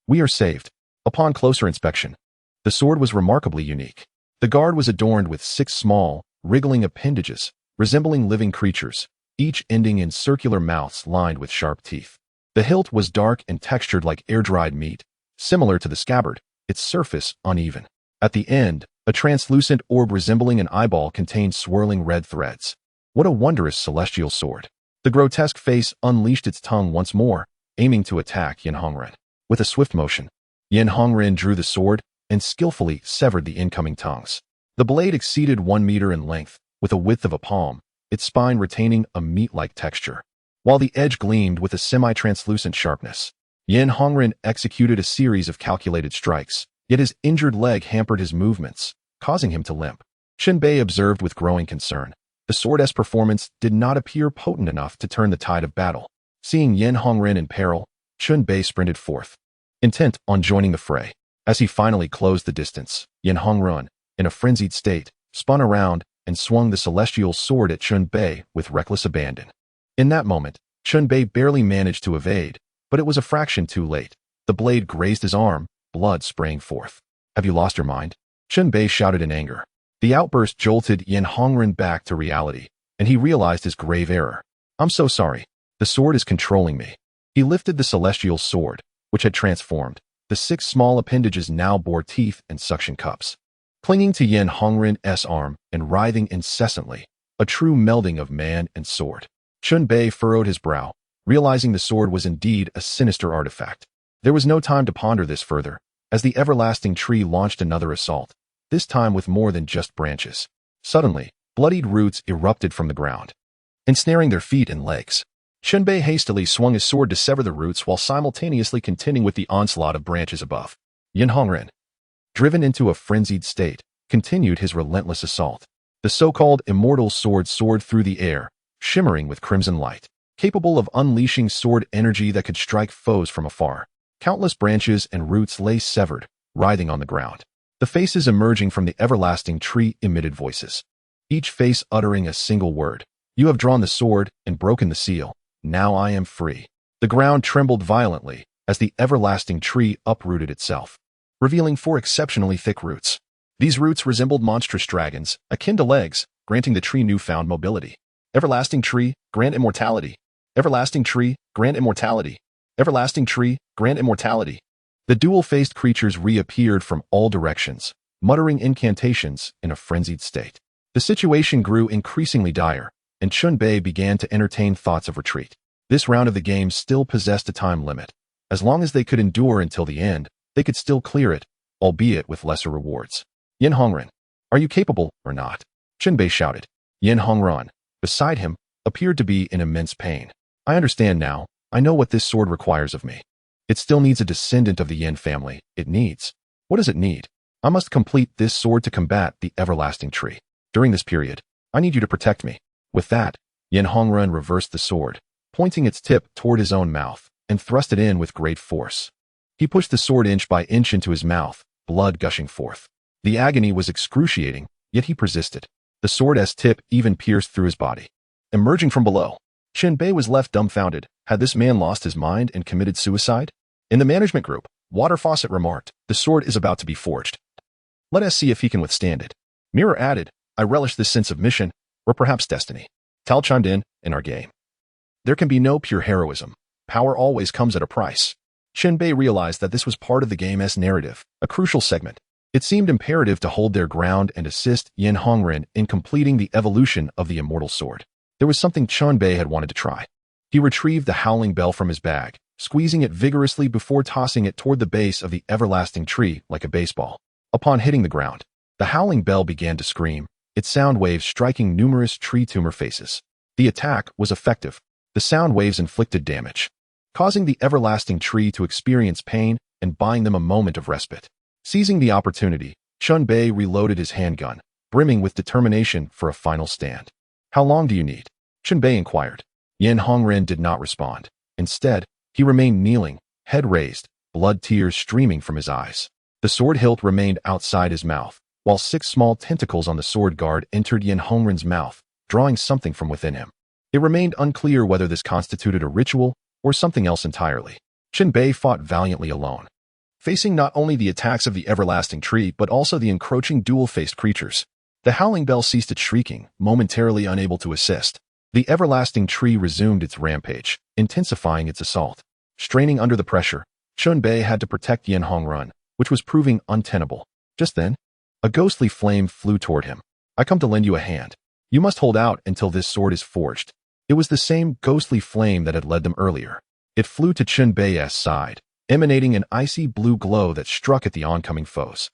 We are saved. Upon closer inspection, the sword was remarkably unique. The guard was adorned with 6 small, wriggling appendages, resembling living creatures, each ending in circular mouths lined with sharp teeth. The hilt was dark and textured like air-dried meat, similar to the scabbard, its surface uneven. At the end, a translucent orb resembling an eyeball contained swirling red threads. What a wondrous celestial sword. The grotesque face unleashed its tongue once more, aiming to attack Yin Hongren. With a swift motion, Yin Hongren drew the sword and skillfully severed the incoming tongues. The blade exceeded 1 meter in length, with a width of a palm, its spine retaining a meat-like texture, while the edge gleamed with a semi-translucent sharpness. Yin Hongren executed a series of calculated strikes, yet his injured leg hampered his movements, causing him to limp. Chen Bei observed with growing concern. The sword's performance did not appear potent enough to turn the tide of battle. Seeing Yin Hongren in peril, Chen Bei sprinted forth, intent on joining the fray. As he finally closed the distance, Yin Hongren, in a frenzied state, spun around and swung the celestial sword at Chen Bei with reckless abandon. In that moment, Chen Bei barely managed to evade, but it was a fraction too late. The blade grazed his arm, blood spraying forth. Have you lost your mind? Chen Bei shouted in anger. The outburst jolted Yin Hongren back to reality, and he realized his grave error. I'm so sorry. The sword is controlling me. He lifted the celestial sword, which had transformed. The 6 small appendages now bore teeth and suction cups. Clinging to Yin Hongren's arm and writhing incessantly, a true melding of man and sword. Chen Bei furrowed his brow, realizing the sword was indeed a sinister artifact. There was no time to ponder this further, as the everlasting tree launched another assault, this time with more than just branches. Suddenly, bloodied roots erupted from the ground, ensnaring their feet and legs. Chen Bei hastily swung his sword to sever the roots while simultaneously contending with the onslaught of branches above. Yin Hongren, driven into a frenzied state, continued his relentless assault. The so-called immortal sword soared through the air, shimmering with crimson light, capable of unleashing sword energy that could strike foes from afar. Countless branches and roots lay severed, writhing on the ground. The faces emerging from the everlasting tree emitted voices, each face uttering a single word. You have drawn the sword and broken the seal. Now I am free. The ground trembled violently as the everlasting tree uprooted itself, revealing 4 exceptionally thick roots. These roots resembled monstrous dragons, akin to legs, granting the tree newfound mobility. Everlasting tree, grant immortality. Everlasting tree, grant immortality. Everlasting tree, grant immortality. The dual-faced creatures reappeared from all directions, muttering incantations in a frenzied state. The situation grew increasingly dire, and Chen Bei began to entertain thoughts of retreat. This round of the game still possessed a time limit. As long as they could endure until the end, they could still clear it, albeit with lesser rewards. Yin Hongren, are you capable or not? Chen Bei shouted. Yin Hongren, beside him, appeared to be in immense pain. I understand now. I know what this sword requires of me. It still needs a descendant of the Yin family. It needs. What does it need? I must complete this sword to combat the everlasting tree. During this period, I need you to protect me. With that, Yin Hongren reversed the sword, pointing its tip toward his own mouth, and thrust it in with great force. He pushed the sword inch by inch into his mouth, blood gushing forth. The agony was excruciating, yet he persisted. The sword's tip even pierced through his body. Emerging from below, Chen Bei was left dumbfounded. Had this man lost his mind and committed suicide? In the management group, Water Faucet remarked, "The sword is about to be forged. Let us see if he can withstand it." Mirror added, "I relish this sense of mission, or perhaps destiny." Tal chimed in our game. There can be no pure heroism. Power always comes at a price. Chen Bei realized that this was part of the game's narrative, a crucial segment. It seemed imperative to hold their ground and assist Yin Hongren in completing the evolution of the immortal sword. There was something Chen Bei had wanted to try. He retrieved the howling bell from his bag, squeezing it vigorously before tossing it toward the base of the everlasting tree like a baseball. Upon hitting the ground, the howling bell began to scream, its sound waves striking numerous tree tumor faces. The attack was effective. The sound waves inflicted damage, causing the everlasting tree to experience pain and buying them a moment of respite. Seizing the opportunity, Chen Bei reloaded his handgun, brimming with determination for a final stand. "How long do you need?" Chen Bei inquired. Yin Hongren did not respond. Instead, he remained kneeling, head raised, blood tears streaming from his eyes. The sword hilt remained outside his mouth, while 6 small tentacles on the sword guard entered Yin Hongren's mouth, drawing something from within him. It remained unclear whether this constituted a ritual or something else entirely. Chen Bei fought valiantly alone, facing not only the attacks of the everlasting tree but also the encroaching dual-faced creatures. The howling bell ceased its shrieking, momentarily unable to assist. The everlasting tree resumed its rampage, intensifying its assault. Straining under the pressure, Chen Bei had to protect Yin Hongren, which was proving untenable. Just then, a ghostly flame flew toward him. "I come to lend you a hand. You must hold out until this sword is forged." It was the same ghostly flame that had led them earlier. It flew to Chen Bei's side, emanating an icy blue glow that struck at the oncoming foes.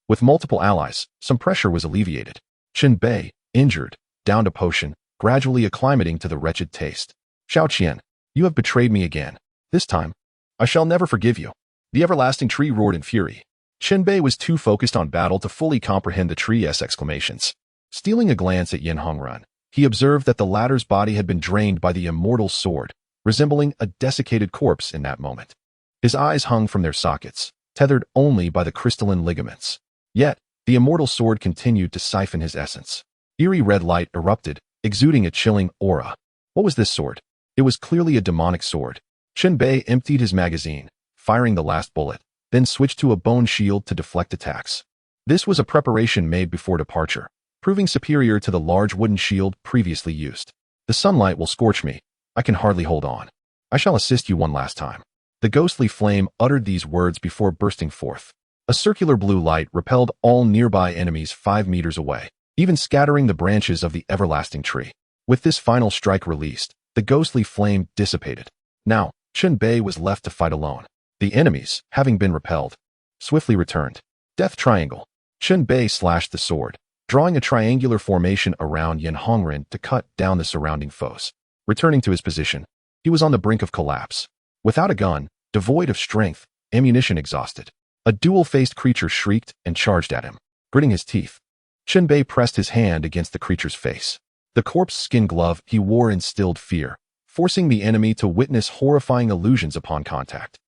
With multiple allies, some pressure was alleviated. Chen Bei, injured, downed a potion, gradually acclimating to the wretched taste. "Xiao Qian, you have betrayed me again. This time, I shall never forgive you." The everlasting tree roared in fury. Chen Bei was too focused on battle to fully comprehend the tree's exclamations. Stealing a glance at Yin Hongren, he observed that the latter's body had been drained by the immortal sword, resembling a desiccated corpse in that moment. His eyes hung from their sockets, tethered only by the crystalline ligaments. Yet, the immortal sword continued to siphon his essence. Eerie red light erupted, exuding a chilling aura. What was this sword? It was clearly a demonic sword. Chen Bei emptied his magazine, firing the last bullet, then switched to a bone shield to deflect attacks. This was a preparation made before departure, proving superior to the large wooden shield previously used. "The sunlight will scorch me. I can hardly hold on. I shall assist you one last time." The ghostly flame uttered these words before bursting forth. A circular blue light repelled all nearby enemies 5 meters away, even scattering the branches of the everlasting tree. With this final strike released, the ghostly flame dissipated. Now, Chen Bei was left to fight alone. The enemies, having been repelled, swiftly returned. Death Triangle. Chen Bei slashed the sword, drawing a triangular formation around Yin Hongren to cut down the surrounding foes. Returning to his position, he was on the brink of collapse. Without a gun, devoid of strength, ammunition exhausted, a dual-faced creature shrieked and charged at him. Gritting his teeth, Chen Bei pressed his hand against the creature's face. The corpse skin glove he wore instilled fear, forcing the enemy to witness horrifying illusions upon contact.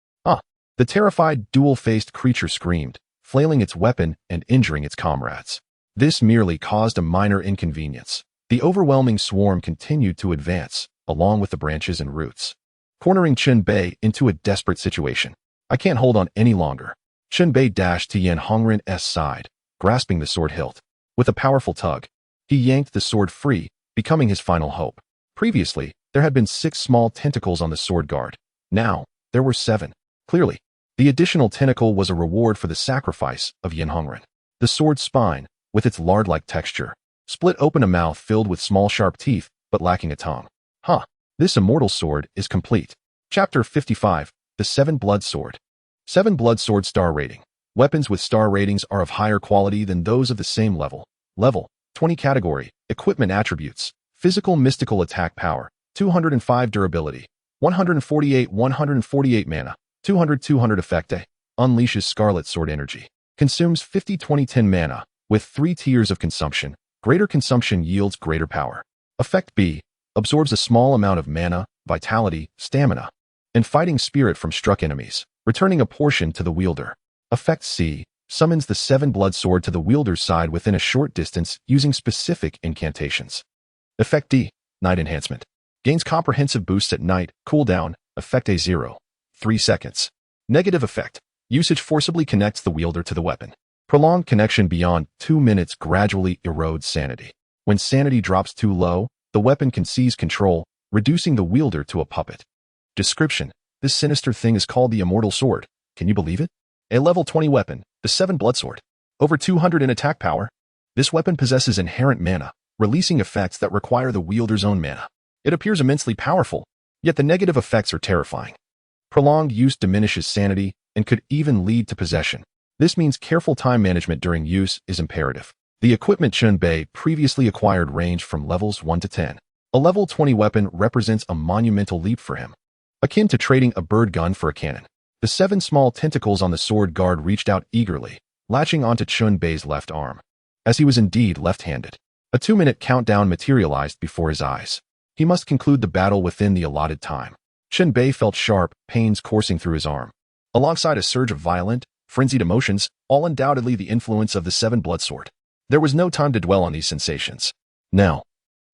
The terrified, dual-faced creature screamed, flailing its weapon and injuring its comrades. This merely caused a minor inconvenience. The overwhelming swarm continued to advance, along with the branches and roots, cornering Chen Bei into a desperate situation. "I can't hold on any longer." Chen Bei dashed to Yin Hongren's side, grasping the sword hilt. With a powerful tug, he yanked the sword free, becoming his final hope. Previously, there had been 6 small tentacles on the sword guard. Now, there were 7. Clearly, the additional tentacle was a reward for the sacrifice of Yin Hongren. The sword's spine, with its lard-like texture, split open a mouth filled with small sharp teeth, but lacking a tongue. This immortal sword is complete. Chapter 55, The 7 Blood Sword. 7 Blood Sword Star Rating. Weapons with star ratings are of higher quality than those of the same level. Level 20 Category. Equipment Attributes. Physical Mystical Attack Power, 205 Durability, 148 Mana, 200 Effect. Unleashes Scarlet Sword Energy. Consumes 50-20-10 mana, with 3 tiers of consumption. Greater consumption yields greater power. Effect B. Absorbs a small amount of mana, vitality, stamina, and fighting spirit from struck enemies, returning a portion to the wielder. Effect C summons the 7 blood sword to the wielder's side within a short distance using specific incantations. Effect D, Night Enhancement. Gains comprehensive boosts at night, cooldown, effect A0, 3 seconds. Negative effect. Usage forcibly connects the wielder to the weapon. Prolonged connection beyond 2 minutes gradually erodes sanity. When sanity drops too low, the weapon can seize control, reducing the wielder to a puppet. Description: this sinister thing is called the Immortal Sword. Can you believe it? A level 20 weapon, the 7 blood sword. Over 200 in attack power. This weapon possesses inherent mana, releasing effects that require the wielder's own mana. It appears immensely powerful, yet the negative effects are terrifying. Prolonged use diminishes sanity and could even lead to possession. This means careful time management during use is imperative. The equipment Chen Bei previously acquired ranged from levels 1 to 10. A level 20 weapon represents a monumental leap for him, akin to trading a bird gun for a cannon. The 7 small tentacles on the sword guard reached out eagerly, latching onto Chen Bei's left arm, as he was indeed left-handed. A 2-minute countdown materialized before his eyes. He must conclude the battle within the allotted time. Chen Bei felt sharp pains coursing through his arm, alongside a surge of violent, frenzied emotions, all undoubtedly the influence of the 7 blood sword. There was no time to dwell on these sensations. Now,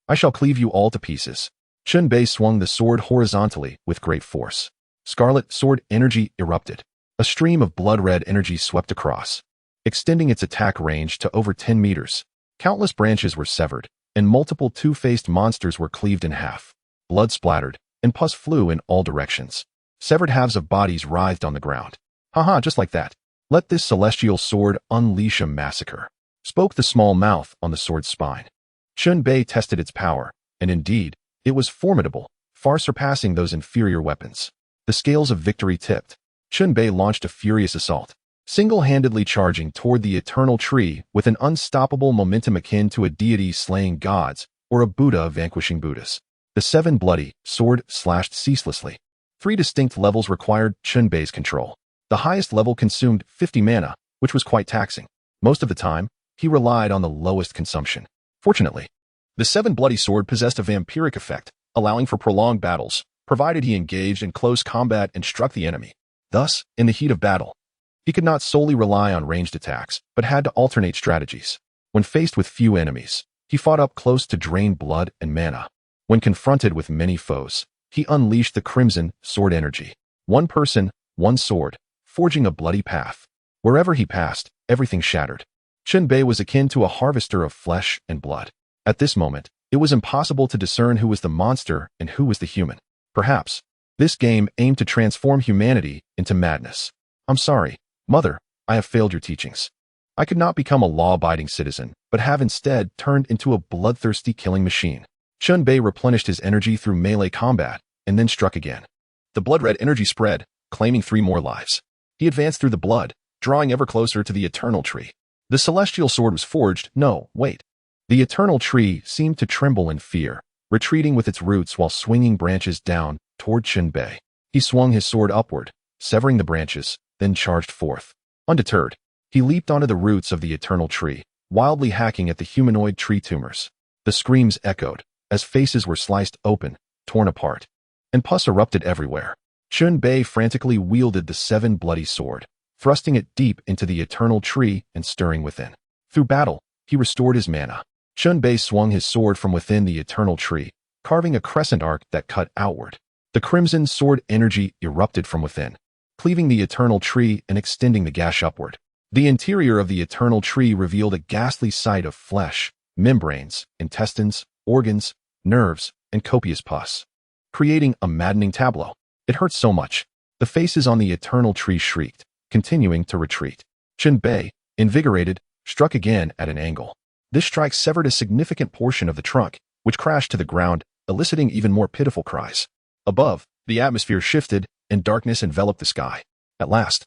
I shall cleave you all to pieces. Chen Bei swung the sword horizontally with great force. Scarlet sword energy erupted. A stream of blood-red energy swept across, extending its attack range to over 10 meters. Countless branches were severed, and multiple two-faced monsters were cleaved in half. Blood splattered, and pus flew in all directions. Severed halves of bodies writhed on the ground. Haha, just like that. Let this celestial sword unleash a massacre, spoke the small mouth on the sword's spine. Chen Bei tested its power, and indeed, it was formidable, far surpassing those inferior weapons. The scales of victory tipped. Chen Bei launched a furious assault, single-handedly charging toward the eternal tree with an unstoppable momentum akin to a deity slaying gods or a Buddha vanquishing Buddhas. The 7 bloody sword slashed ceaselessly. 3 distinct levels required Chen Bei's control. The highest level consumed 50 mana, which was quite taxing. Most of the time, he relied on the lowest consumption. Fortunately, the 7 bloody sword possessed a vampiric effect, allowing for prolonged battles, provided he engaged in close combat and struck the enemy. Thus, in the heat of battle, he could not solely rely on ranged attacks, but had to alternate strategies. When faced with few enemies, he fought up close to drain blood and mana. When confronted with many foes, he unleashed the crimson sword energy. One person, one sword, forging a bloody path. Wherever he passed, everything shattered. Chen Bei was akin to a harvester of flesh and blood. At this moment, it was impossible to discern who was the monster and who was the human. Perhaps, this game aimed to transform humanity into madness. I'm sorry, Mother, I have failed your teachings. I could not become a law-abiding citizen, but have instead turned into a bloodthirsty killing machine. Chen Bei replenished his energy through melee combat, and then struck again. The blood-red energy spread, claiming 3 more lives. He advanced through the blood, drawing ever closer to the eternal tree. The celestial sword was forged. No, wait. The eternal tree seemed to tremble in fear, retreating with its roots while swinging branches down toward Chen Bei. He swung his sword upward, severing the branches, then charged forth. Undeterred, he leaped onto the roots of the eternal tree, wildly hacking at the humanoid tree tumors. The screams echoed, as faces were sliced open, torn apart, and pus erupted everywhere. Chen Bei frantically wielded the 7 bloody sword, thrusting it deep into the eternal tree and stirring within. Through battle, he restored his mana. Chen Bei swung his sword from within the eternal tree, carving a crescent arc that cut outward. The crimson sword energy erupted from within, cleaving the eternal tree and extending the gash upward. The interior of the eternal tree revealed a ghastly sight of flesh, membranes, intestines, organs, nerves, and copious pus, creating a maddening tableau. It hurt so much. The faces on the eternal tree shrieked, continuing to retreat. Chen Bei, invigorated, struck again at an angle. This strike severed a significant portion of the trunk, which crashed to the ground, eliciting even more pitiful cries. Above, the atmosphere shifted, and darkness enveloped the sky. At last,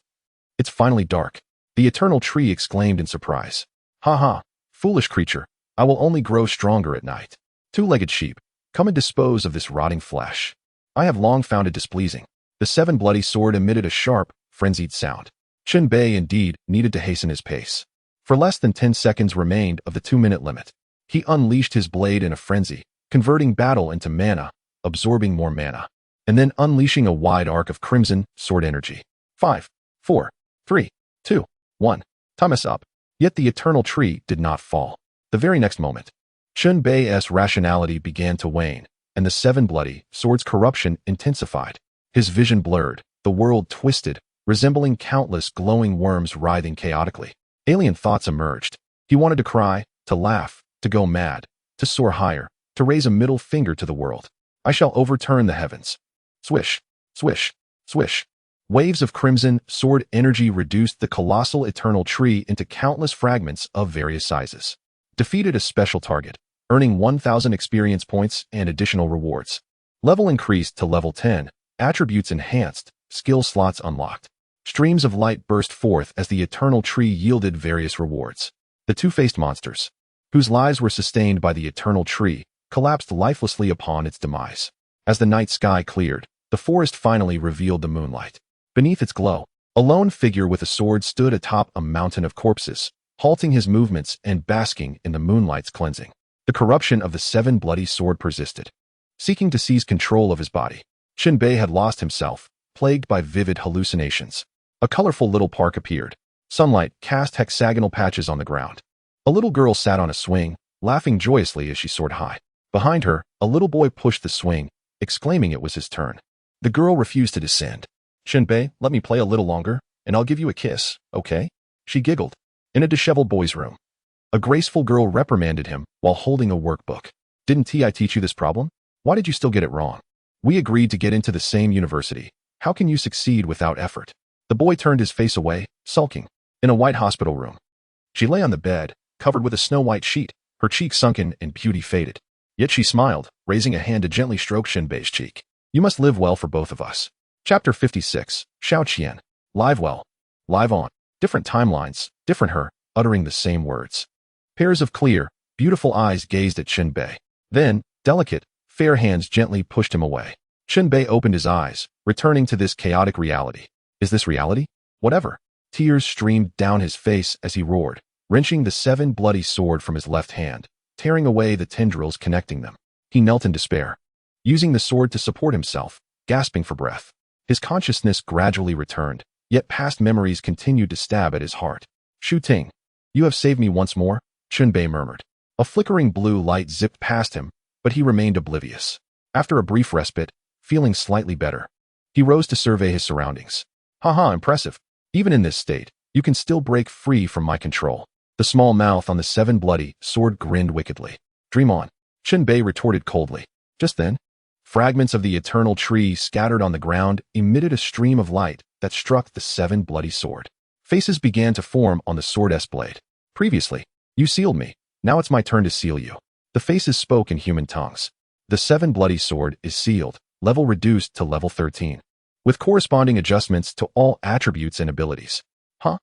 it's finally dark. The eternal tree exclaimed in surprise. Ha ha, foolish creature, I will only grow stronger at night. 2-legged sheep, come and dispose of this rotting flesh. I have long found it displeasing. The 7 bloody sword emitted a sharp, frenzied sound. Chen Bei indeed needed to hasten his pace. For less than 10 seconds remained of the 2-minute limit. He unleashed his blade in a frenzy, converting battle into mana, absorbing more mana, and then unleashing a wide arc of crimson sword energy. 5, 4, 3, 2, 1. Time is up. Yet the eternal tree did not fall. The very next moment, Chen Bei's rationality began to wane, and the seven bloody swords' corruption intensified. His vision blurred, the world twisted, resembling countless glowing worms writhing chaotically. Alien thoughts emerged. He wanted to cry, to laugh, to go mad, to soar higher, to raise a middle finger to the world. I shall overturn the heavens. Swish, swish, swish. Waves of crimson sword energy reduced the colossal eternal tree into countless fragments of various sizes. Defeated a special target, earning 1,000 experience points and additional rewards. Level increased to level 10, attributes enhanced, skill slots unlocked. Streams of light burst forth as the eternal tree yielded various rewards. The two-faced monsters, whose lives were sustained by the eternal tree, collapsed lifelessly upon its demise. As the night sky cleared, the forest finally revealed the moonlight. Beneath its glow, a lone figure with a sword stood atop a mountain of corpses, halting his movements and basking in the moonlight's cleansing. The corruption of the seven bloody sword persisted. Seeking to seize control of his body, Chen Bei had lost himself, plagued by vivid hallucinations. A colorful little park appeared. Sunlight cast hexagonal patches on the ground. A little girl sat on a swing, laughing joyously as she soared high. Behind her, a little boy pushed the swing, exclaiming it was his turn. The girl refused to descend. Chen Bei, let me play a little longer, and I'll give you a kiss, okay? She giggled. In a disheveled boy's room, a graceful girl reprimanded him while holding a workbook. Didn't I teach you this problem? Why did you still get it wrong? We agreed to get into the same university. How can you succeed without effort? The boy turned his face away, sulking. In a white hospital room, she lay on the bed, covered with a snow-white sheet, her cheek sunken and beauty faded. Yet she smiled, raising a hand to gently stroke Chen Bei's cheek. You must live well for both of us. Chapter 56, Xiao Qian. Live well. Live on. Different timelines, different her, uttering the same words. Pairs of clear, beautiful eyes gazed at Chen Bei. Then, delicate, fair hands gently pushed him away. Chen Bei opened his eyes, returning to this chaotic reality. Is this reality? Whatever. Tears streamed down his face as he roared, wrenching the seven bloody sword from his left hand, tearing away the tendrils connecting them. He knelt in despair, using the sword to support himself, gasping for breath. His consciousness gradually returned, yet past memories continued to stab at his heart. Shu Ting, you have saved me once more, Chen Bei murmured. A flickering blue light zipped past him, but he remained oblivious. After a brief respite, feeling slightly better, he rose to survey his surroundings. Haha, impressive. Even in this state, you can still break free from my control. The small mouth on the seven bloody sword grinned wickedly. Dream on, Chen Bei retorted coldly. Just then, fragments of the eternal tree scattered on the ground emitted a stream of light that struck the seven bloody sword. Faces began to form on the sword's blade. Previously, you sealed me. Now it's my turn to seal you. The faces spoke in human tongues. The seven bloody sword is sealed, level reduced to level 13. With corresponding adjustments to all attributes and abilities. Huh?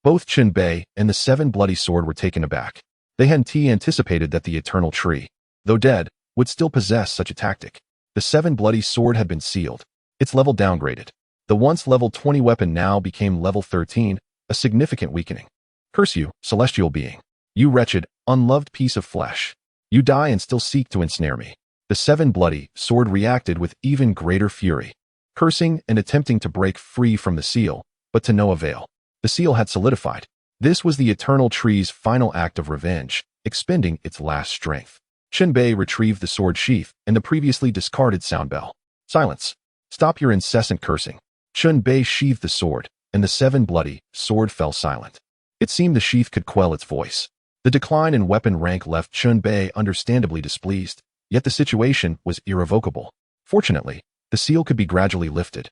Both Chen Bei and the seven bloody sword were taken aback. They hadn't anticipated that the eternal tree, though dead, would still possess such a tactic. The seven bloody sword had been sealed. Its level downgraded. The once level 20 weapon now became level 13, a significant weakening. Curse you, celestial being. You wretched, unloved piece of flesh. You die and still seek to ensnare me. The seven bloody sword reacted with even greater fury, cursing and attempting to break free from the seal, but to no avail. The seal had solidified. This was the eternal tree's final act of revenge, expending its last strength. Chen Bei retrieved the sword sheath and the previously discarded sound bell. Silence. Stop your incessant cursing. Chen Bei sheathed the sword, and the seven bloody sword fell silent. It seemed the sheath could quell its voice. The decline in weapon rank left Chen Bei understandably displeased, yet the situation was irrevocable. Fortunately, the seal could be gradually lifted,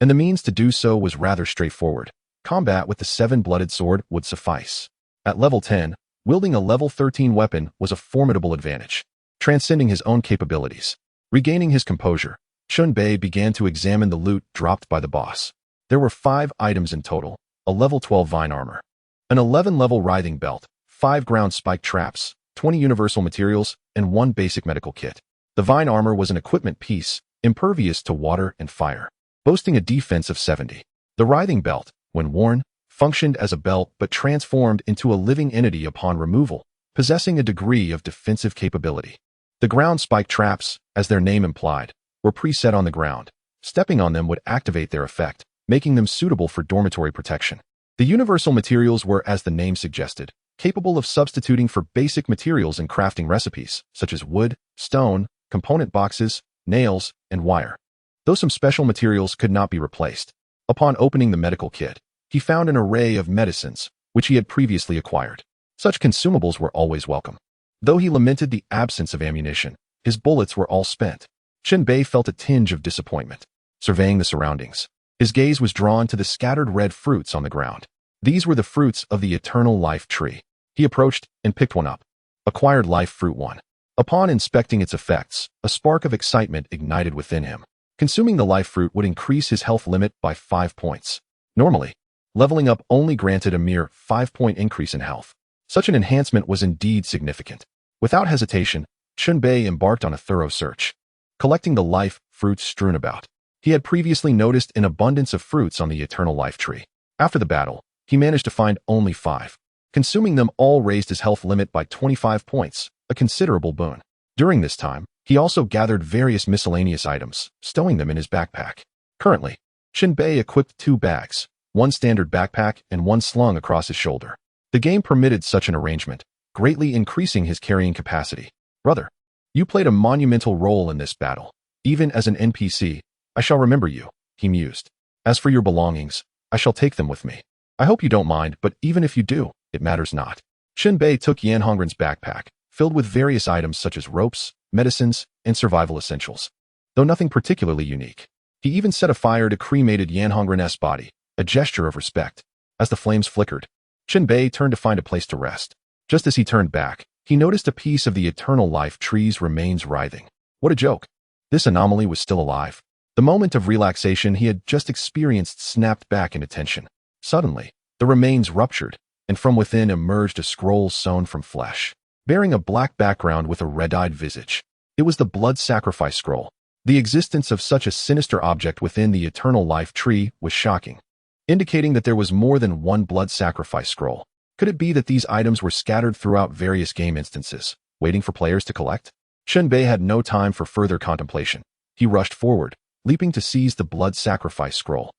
and the means to do so was rather straightforward. Combat with the seven-blooded sword would suffice. At level 10, wielding a level 13 weapon was a formidable advantage, transcending his own capabilities. Regaining his composure, Chen Bei began to examine the loot dropped by the boss. There were 5 items in total: a level 12 vine armor, an 11-level writhing belt, 5 ground spike traps, 20 universal materials, and 1 basic medical kit. The vine armor was an equipment piece, impervious to water and fire, boasting a defense of 70. The writhing belt, when worn, functioned as a belt but transformed into a living entity upon removal, possessing a degree of defensive capability. The ground spike traps, as their name implied, were preset on the ground. Stepping on them would activate their effect, making them suitable for dormitory protection. The universal materials were, as the name suggested, capable of substituting for basic materials in crafting recipes, such as wood, stone, component boxes, nails, and wire. Though some special materials could not be replaced. Upon opening the medical kit, he found an array of medicines, which he had previously acquired. Such consumables were always welcome. Though he lamented the absence of ammunition, his bullets were all spent. Chen Bei felt a tinge of disappointment. Surveying the surroundings, his gaze was drawn to the scattered red fruits on the ground. These were the fruits of the eternal life tree. He approached and picked one up. Acquired life fruit 1. Upon inspecting its effects, a spark of excitement ignited within him. Consuming the life fruit would increase his health limit by 5 points. Normally, leveling up only granted a mere 5-point increase in health. Such an enhancement was indeed significant. Without hesitation, Chen Bei embarked on a thorough search. Collecting the life fruits strewn about, he had previously noticed an abundance of fruits on the eternal life tree. After the battle, he managed to find only 5. Consuming them all raised his health limit by 25 points, a considerable boon. During this time, he also gathered various miscellaneous items, stowing them in his backpack. Currently, Chen Bei equipped 2 bags, one standard backpack and one slung across his shoulder. The game permitted such an arrangement, greatly increasing his carrying capacity. Brother, you played a monumental role in this battle. Even as an NPC, I shall remember you, he mused. As for your belongings, I shall take them with me. I hope you don't mind, but even if you do, it matters not. Chen Bei took Yan Hongren's backpack, filled with various items such as ropes, medicines, and survival essentials. Though nothing particularly unique, he even set a fire to cremated Yan Hongren's body, a gesture of respect. As the flames flickered, Chen Bei turned to find a place to rest. Just as he turned back, he noticed a piece of the eternal life tree's remains writhing. What a joke! This anomaly was still alive. The moment of relaxation he had just experienced snapped back into tension. Suddenly, the remains ruptured, and from within emerged a scroll sewn from flesh, bearing a black background with a red-eyed visage. It was the blood sacrifice scroll. The existence of such a sinister object within the eternal life tree was shocking, indicating that there was more than one blood sacrifice scroll. Could it be that these items were scattered throughout various game instances, waiting for players to collect? Chen Bei had no time for further contemplation. He rushed forward, leaping to seize the blood sacrifice scroll.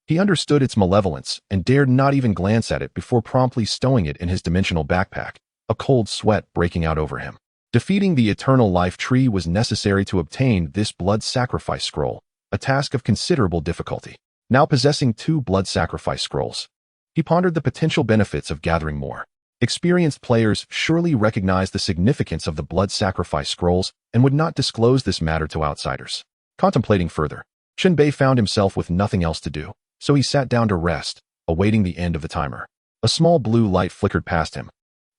He understood its malevolence and dared not even glance at it before promptly stowing it in his dimensional backpack, a cold sweat breaking out over him. Defeating the eternal life tree was necessary to obtain this blood sacrifice scroll, a task of considerable difficulty. Now possessing 2 blood sacrifice scrolls, he pondered the potential benefits of gathering more. Experienced players surely recognized the significance of the blood sacrifice scrolls and would not disclose this matter to outsiders. Contemplating further, Chen Bei found himself with nothing else to do, so he sat down to rest, awaiting the end of the timer. A small blue light flickered past him,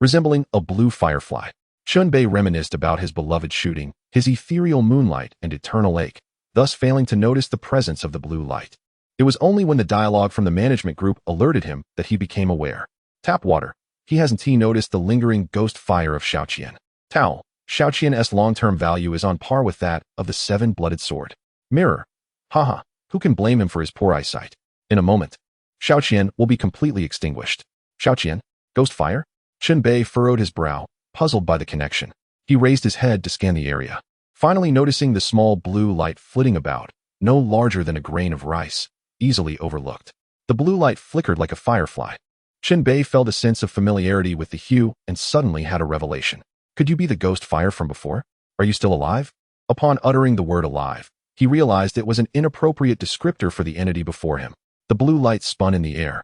resembling a blue firefly. Chen Bei reminisced about his beloved shooting, his ethereal moonlight and eternal ache, thus failing to notice the presence of the blue light. It was only when the dialogue from the management group alerted him that he became aware. Tap water. Hasn't he noticed the lingering ghost fire of Xiaoqian? Towel. Xiaoqian's long-term value is on par with that of the 7-blooded sword. Mirror. Haha, who can blame him for his poor eyesight? In a moment, Xiaoqian will be completely extinguished. Xiaoqian? Ghost fire? Chen Bei furrowed his brow, puzzled by the connection. He raised his head to scan the area, finally noticing the small blue light flitting about, no larger than a grain of rice, easily overlooked. The blue light flickered like a firefly. Chen Bei felt a sense of familiarity with the hue and suddenly had a revelation. Could you be the ghost fire from before? Are you still alive? Upon uttering the word alive, he realized it was an inappropriate descriptor for the entity before him. The blue light spun in the air,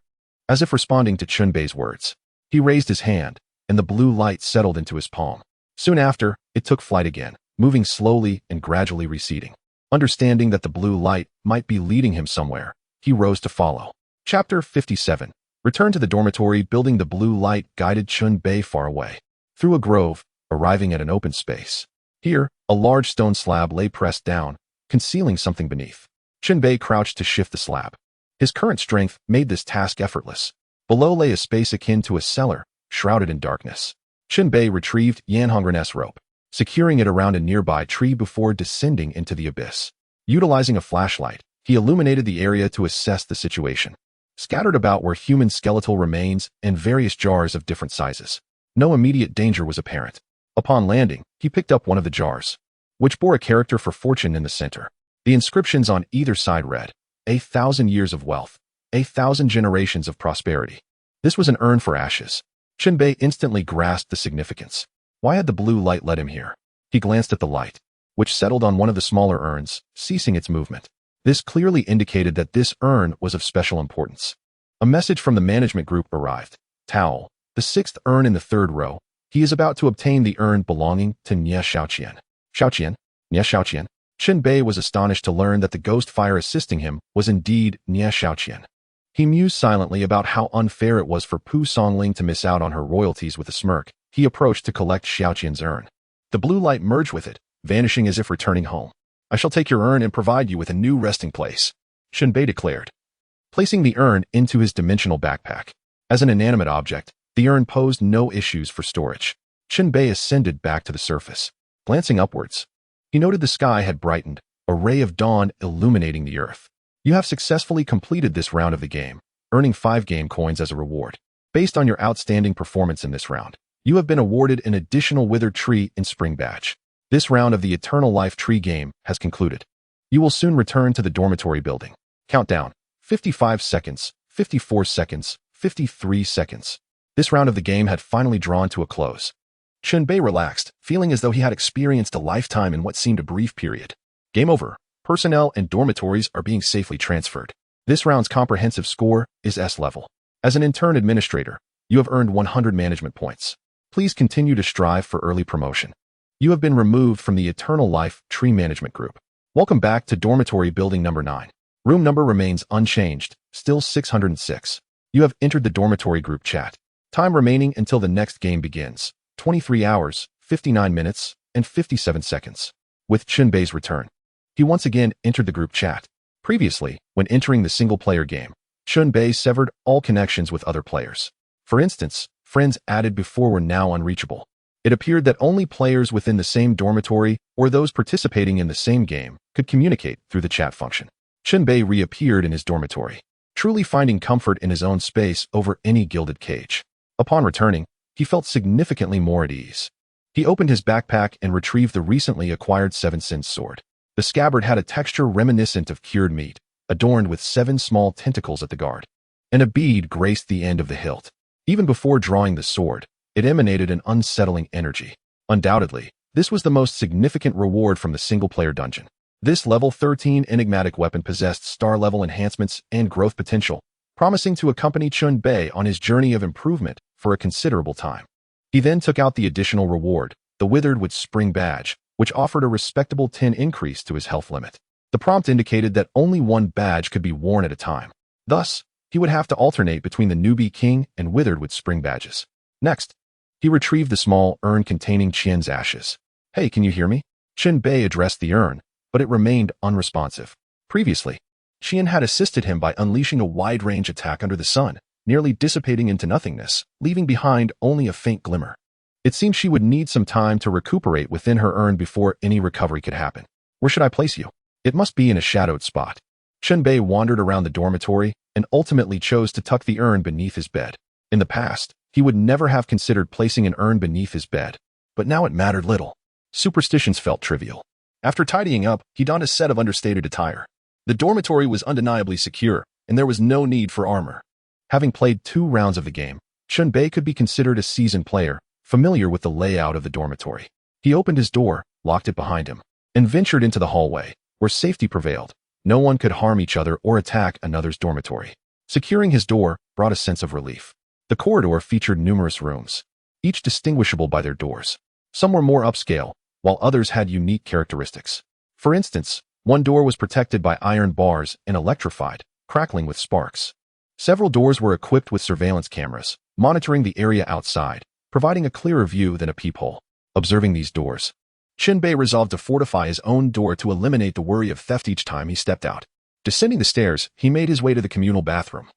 as if responding to Chen Bei's words. He raised his hand, and the blue light settled into his palm. Soon after, it took flight again, moving slowly and gradually receding. Understanding that the blue light might be leading him somewhere, he rose to follow. Chapter 57. Return to the dormitory. Building. The blue light guided Chen Bei far away, through a grove, arriving at an open space. Here, a large stone slab lay pressed down, concealing something beneath. Chen Bei crouched to shift the slab. His current strength made this task effortless. Below lay a space akin to a cellar, shrouded in darkness. Chen Bei retrieved Yan Hongren's rope, securing it around a nearby tree before descending into the abyss. Utilizing a flashlight, he illuminated the area to assess the situation. Scattered about were human skeletal remains and various jars of different sizes. No immediate danger was apparent. Upon landing, he picked up one of the jars. which bore a character for fortune in the center. The inscriptions on either side read, 1,000 years of wealth, 1,000 generations of prosperity. This was an urn for ashes. Chen Bei instantly grasped the significance. Why had the blue light led him here? He glanced at the light, which settled on one of the smaller urns, ceasing its movement. This clearly indicated that this urn was of special importance. A message from the management group arrived. Towel, the sixth urn in the third row. He is about to obtain the urn belonging to Nie Xiaoqian. Xiaoqian? Nie Xiaoqian? Chen Bei was astonished to learn that the ghost fire assisting him was indeed Nie Xiaoqian. He mused silently about how unfair it was for Pu Songling to miss out on her royalties. With a smirk, he approached to collect Xiaoqian's urn. The blue light merged with it, vanishing as if returning home. I shall take your urn and provide you with a new resting place, Chen Bei declared, placing the urn into his dimensional backpack. As an inanimate object, the urn posed no issues for storage. Chen Bei ascended back to the surface. Glancing upwards, he noted the sky had brightened, a ray of dawn illuminating the earth. You have successfully completed this round of the game, earning 5 game coins as a reward. Based on your outstanding performance in this round, you have been awarded an additional withered tree in spring badge. This round of the Eternal Life Tree game has concluded. You will soon return to the dormitory building. Countdown, 55 seconds, 54 seconds, 53 seconds. This round of the game had finally drawn to a close. Chen Bei relaxed, feeling as though he had experienced a lifetime in what seemed a brief period. Game over. Personnel and dormitories are being safely transferred. This round's comprehensive score is S level. As an intern administrator, you have earned 100 management points. Please continue to strive for early promotion. You have been removed from the Eternal Life Tree Management Group. Welcome back to Dormitory Building Number 9. Room number remains unchanged, still 606. You have entered the dormitory group chat. Time remaining until the next game begins, 23 hours, 59 minutes, and 57 seconds. With Chen Bei's return, he once again entered the group chat. Previously, when entering the single-player game, Chen Bei severed all connections with other players. For instance, friends added before were now unreachable. It appeared that only players within the same dormitory or those participating in the same game could communicate through the chat function. Chen Bei reappeared in his dormitory, truly finding comfort in his own space over any gilded cage. Upon returning, he felt significantly more at ease. He opened his backpack and retrieved the recently acquired 7-Sins sword. The scabbard had a texture reminiscent of cured meat, adorned with 7 small tentacles at the guard, and a bead graced the end of the hilt. Even before drawing the sword, it emanated an unsettling energy. Undoubtedly, this was the most significant reward from the single-player dungeon. This level 13 enigmatic weapon possessed star-level enhancements and growth potential, promising to accompany Chen Bei on his journey of improvement for a considerable time. He then took out the additional reward, the Withered with Spring Badge, which offered a respectable 10 increase to his health limit. The prompt indicated that only one badge could be worn at a time. Thus, he would have to alternate between the Newbie King and Withered with Spring badges. Next, he retrieved the small urn containing Qian's ashes. Hey, can you hear me? Chen Bei addressed the urn, but it remained unresponsive. Previously, Qian had assisted him by unleashing a wide-range attack under the sun, nearly dissipating into nothingness, leaving behind only a faint glimmer. It seemed she would need some time to recuperate within her urn before any recovery could happen. Where should I place you? It must be in a shadowed spot. Chen Bei wandered around the dormitory and ultimately chose to tuck the urn beneath his bed. In the past, he would never have considered placing an urn beneath his bed, but now it mattered little. Superstitions felt trivial. After tidying up, he donned a set of understated attire. The dormitory was undeniably secure, and there was no need for armor. Having played 2 rounds of the game, Chen Bei could be considered a seasoned player, familiar with the layout of the dormitory. He opened his door, locked it behind him, and ventured into the hallway, where safety prevailed. No one could harm each other or attack another's dormitory. Securing his door brought a sense of relief. The corridor featured numerous rooms, each distinguishable by their doors. Some were more upscale, while others had unique characteristics. For instance, one door was protected by iron bars and electrified, crackling with sparks. Several doors were equipped with surveillance cameras, monitoring the area outside, providing a clearer view than a peephole. Observing these doors, Chen Bei resolved to fortify his own door to eliminate the worry of theft each time he stepped out. Descending the stairs, he made his way to the communal bathroom,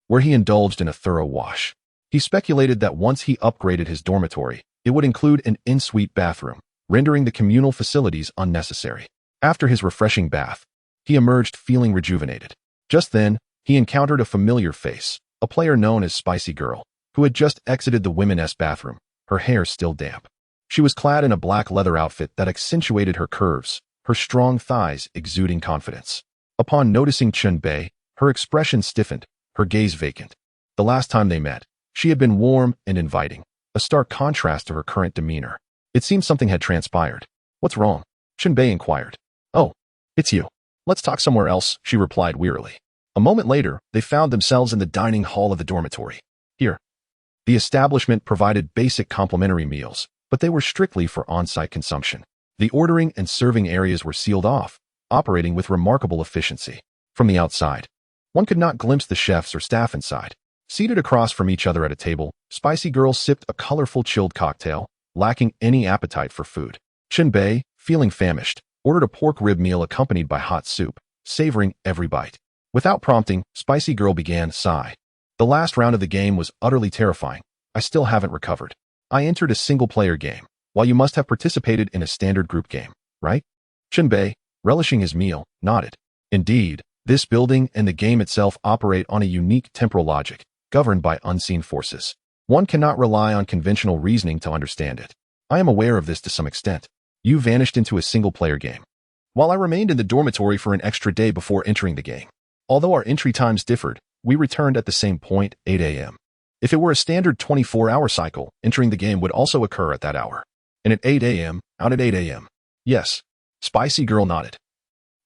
where he indulged in a thorough wash. He speculated that once he upgraded his dormitory, it would include an en-suite bathroom, rendering the communal facilities unnecessary. After his refreshing bath, he emerged feeling rejuvenated. Just then, he encountered a familiar face, a player known as Spicy Girl, who had just exited the women's bathroom, her hair still damp. She was clad in a black leather outfit that accentuated her curves, her strong thighs exuding confidence. Upon noticing Chen Bei, her expression stiffened, her gaze vacant. The last time they met, she had been warm and inviting, a stark contrast to her current demeanor. It seemed something had transpired. "What's wrong?" Chen Bei inquired. "Oh, it's you. Let's talk somewhere else," she replied wearily. A moment later, they found themselves in the dining hall of the dormitory. Here, the establishment provided basic complimentary meals, but they were strictly for on-site consumption. The ordering and serving areas were sealed off, operating with remarkable efficiency. From the outside, one could not glimpse the chefs or staff inside. Seated across from each other at a table, Spicy Girl sipped a colorful chilled cocktail, lacking any appetite for food. Chen Bei, feeling famished, ordered a pork rib meal accompanied by hot soup, savoring every bite. Without prompting, Spicy Girl began to sigh. "The last round of the game was utterly terrifying. I still haven't recovered. I entered a single-player game, while you must have participated in a standard group game, right?" Chen Bei, relishing his meal, nodded. Indeed, this building and the game itself operate on a unique temporal logic, governed by unseen forces. One cannot rely on conventional reasoning to understand it. I am aware of this to some extent. You vanished into a single-player game, while I remained in the dormitory for an extra day before entering the game. Although our entry times differed, we returned at the same point, 8 a.m. If it were a standard 24-hour cycle, entering the game would also occur at that hour. And at 8 a.m., out at 8 a.m. Yes. Spicy Girl nodded.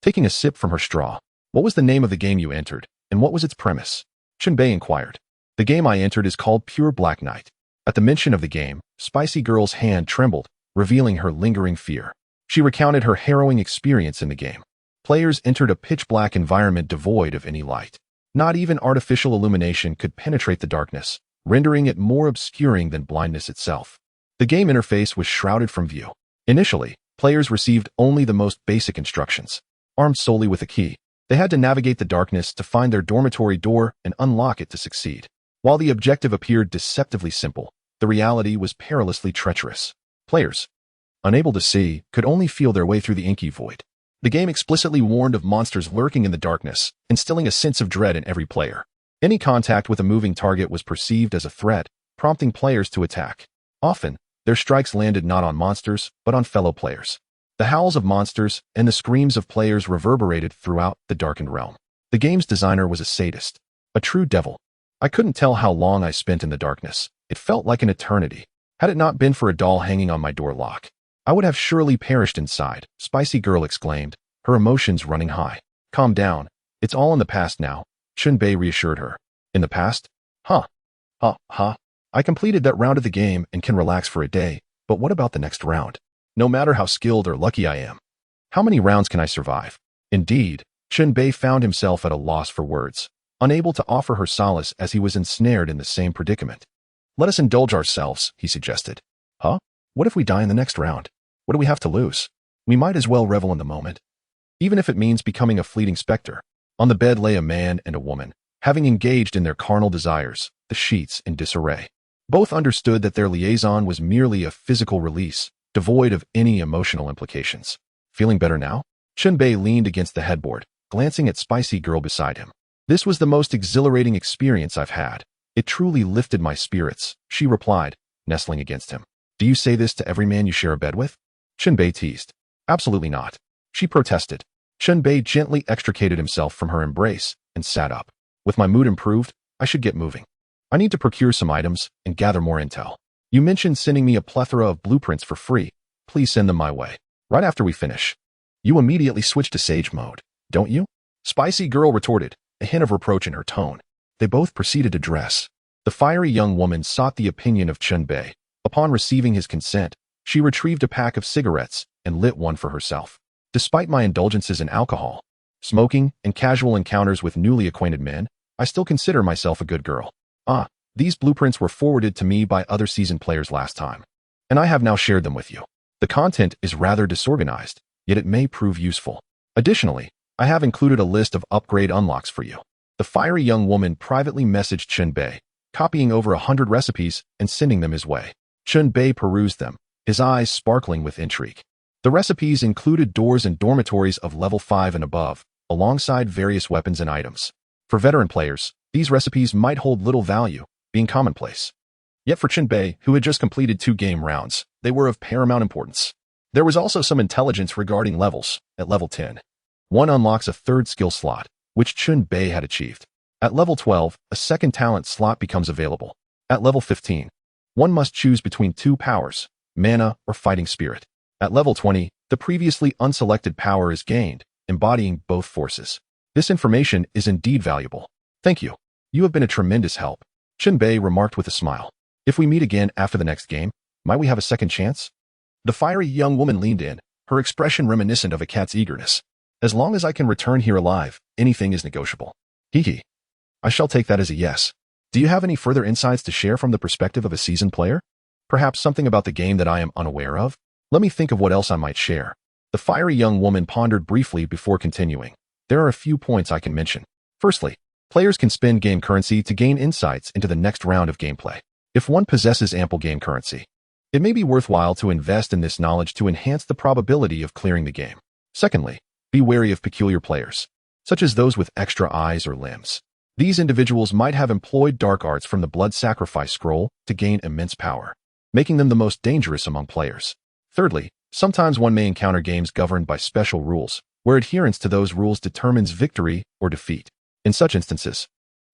Taking a sip from her straw. "What was the name of the game you entered, and what was its premise?" Chen Bei inquired. "The game I entered is called Pure Black Night." At the mention of the game, Spicy Girl's hand trembled, revealing her lingering fear. She recounted her harrowing experience in the game. Players entered a pitch-black environment devoid of any light. Not even artificial illumination could penetrate the darkness, rendering it more obscuring than blindness itself. The game interface was shrouded from view. Initially, players received only the most basic instructions. Armed solely with a key, they had to navigate the darkness to find their dormitory door and unlock it to succeed. While the objective appeared deceptively simple, the reality was perilously treacherous. Players, unable to see, could only feel their way through the inky void. The game explicitly warned of monsters lurking in the darkness, instilling a sense of dread in every player. Any contact with a moving target was perceived as a threat, prompting players to attack. Often, their strikes landed not on monsters, but on fellow players. The howls of monsters and the screams of players reverberated throughout the darkened realm. The game's designer was a sadist, a true devil. I couldn't tell how long I spent in the darkness. It felt like an eternity. Had it not been for a doll hanging on my door lock, I would have surely perished inside, Spicy Girl exclaimed, her emotions running high. "Calm down. It's all in the past now," Chen Bei reassured her. "In the past? Huh. I completed that round of the game and can relax for a day, but what about the next round? No matter how skilled or lucky I am, how many rounds can I survive?" Indeed, Chen Bei found himself at a loss for words, unable to offer her solace as he was ensnared in the same predicament. "Let us indulge ourselves," he suggested. "Huh? What if we die in the next round? What do we have to lose? We might as well revel in the moment, even if it means becoming a fleeting specter." On the bed lay a man and a woman, having engaged in their carnal desires, the sheets in disarray. Both understood that their liaison was merely a physical release, devoid of any emotional implications. Feeling better now? Chen Bei leaned against the headboard, glancing at Spicy Girl beside him. "This was the most exhilarating experience I've had. It truly lifted my spirits," she replied, nestling against him. "Do you say this to every man you share a bed with?" Chen Bei teased. "Absolutely not," she protested. Chen Bei gently extricated himself from her embrace and sat up. "With my mood improved, I should get moving. I need to procure some items and gather more intel. You mentioned sending me a plethora of blueprints for free. Please send them my way. Right after we finish." "You immediately switch to sage mode, don't you?" Spicy Girl retorted, a hint of reproach in her tone. They both proceeded to dress. The fiery young woman sought the opinion of Chen Bei. Upon receiving his consent, she retrieved a pack of cigarettes and lit one for herself. "Despite my indulgences in alcohol, smoking, and casual encounters with newly acquainted men, I still consider myself a good girl. These blueprints were forwarded to me by other seasoned players last time, and I have now shared them with you. The content is rather disorganized, yet it may prove useful. Additionally, I have included a list of upgrade unlocks for you." The fiery young woman privately messaged Chen Bei, copying over 100 recipes and sending them his way. Chen Bei perused them, his eyes sparkling with intrigue. The recipes included doors and dormitories of level 5 and above, alongside various weapons and items. For veteran players, these recipes might hold little value, being commonplace. Yet for Chen Bei, who had just completed 2 game rounds, They were of paramount importance. There was also some intelligence regarding levels. At level 10, one unlocks a third skill slot, which Chen Bei had achieved. At level 12, a second talent slot becomes available. At level 15, one must choose between two powers, mana or fighting spirit. At level 20, the previously unselected power is gained, embodying both forces. This information is indeed valuable. Thank you. You have been a tremendous help, Chen Bei remarked with a smile. If we meet again after the next game, might we have a second chance? The fiery young woman leaned in, her expression reminiscent of a cat's eagerness. As long as I can return here alive, anything is negotiable. Hee. I shall take that as a yes. Do you have any further insights to share from the perspective of a seasoned player? Perhaps something about the game that I am unaware of? Let me think of what else I might share. The fiery young woman pondered briefly before continuing. There are a few points I can mention. Firstly, players can spend game currency to gain insights into the next round of gameplay. If one possesses ample game currency, it may be worthwhile to invest in this knowledge to enhance the probability of clearing the game. Secondly, be wary of peculiar players, such as those with extra eyes or limbs. These individuals might have employed dark arts from the blood sacrifice scroll to gain immense power, making them the most dangerous among players. Thirdly, sometimes one may encounter games governed by special rules, where adherence to those rules determines victory or defeat. In such instances,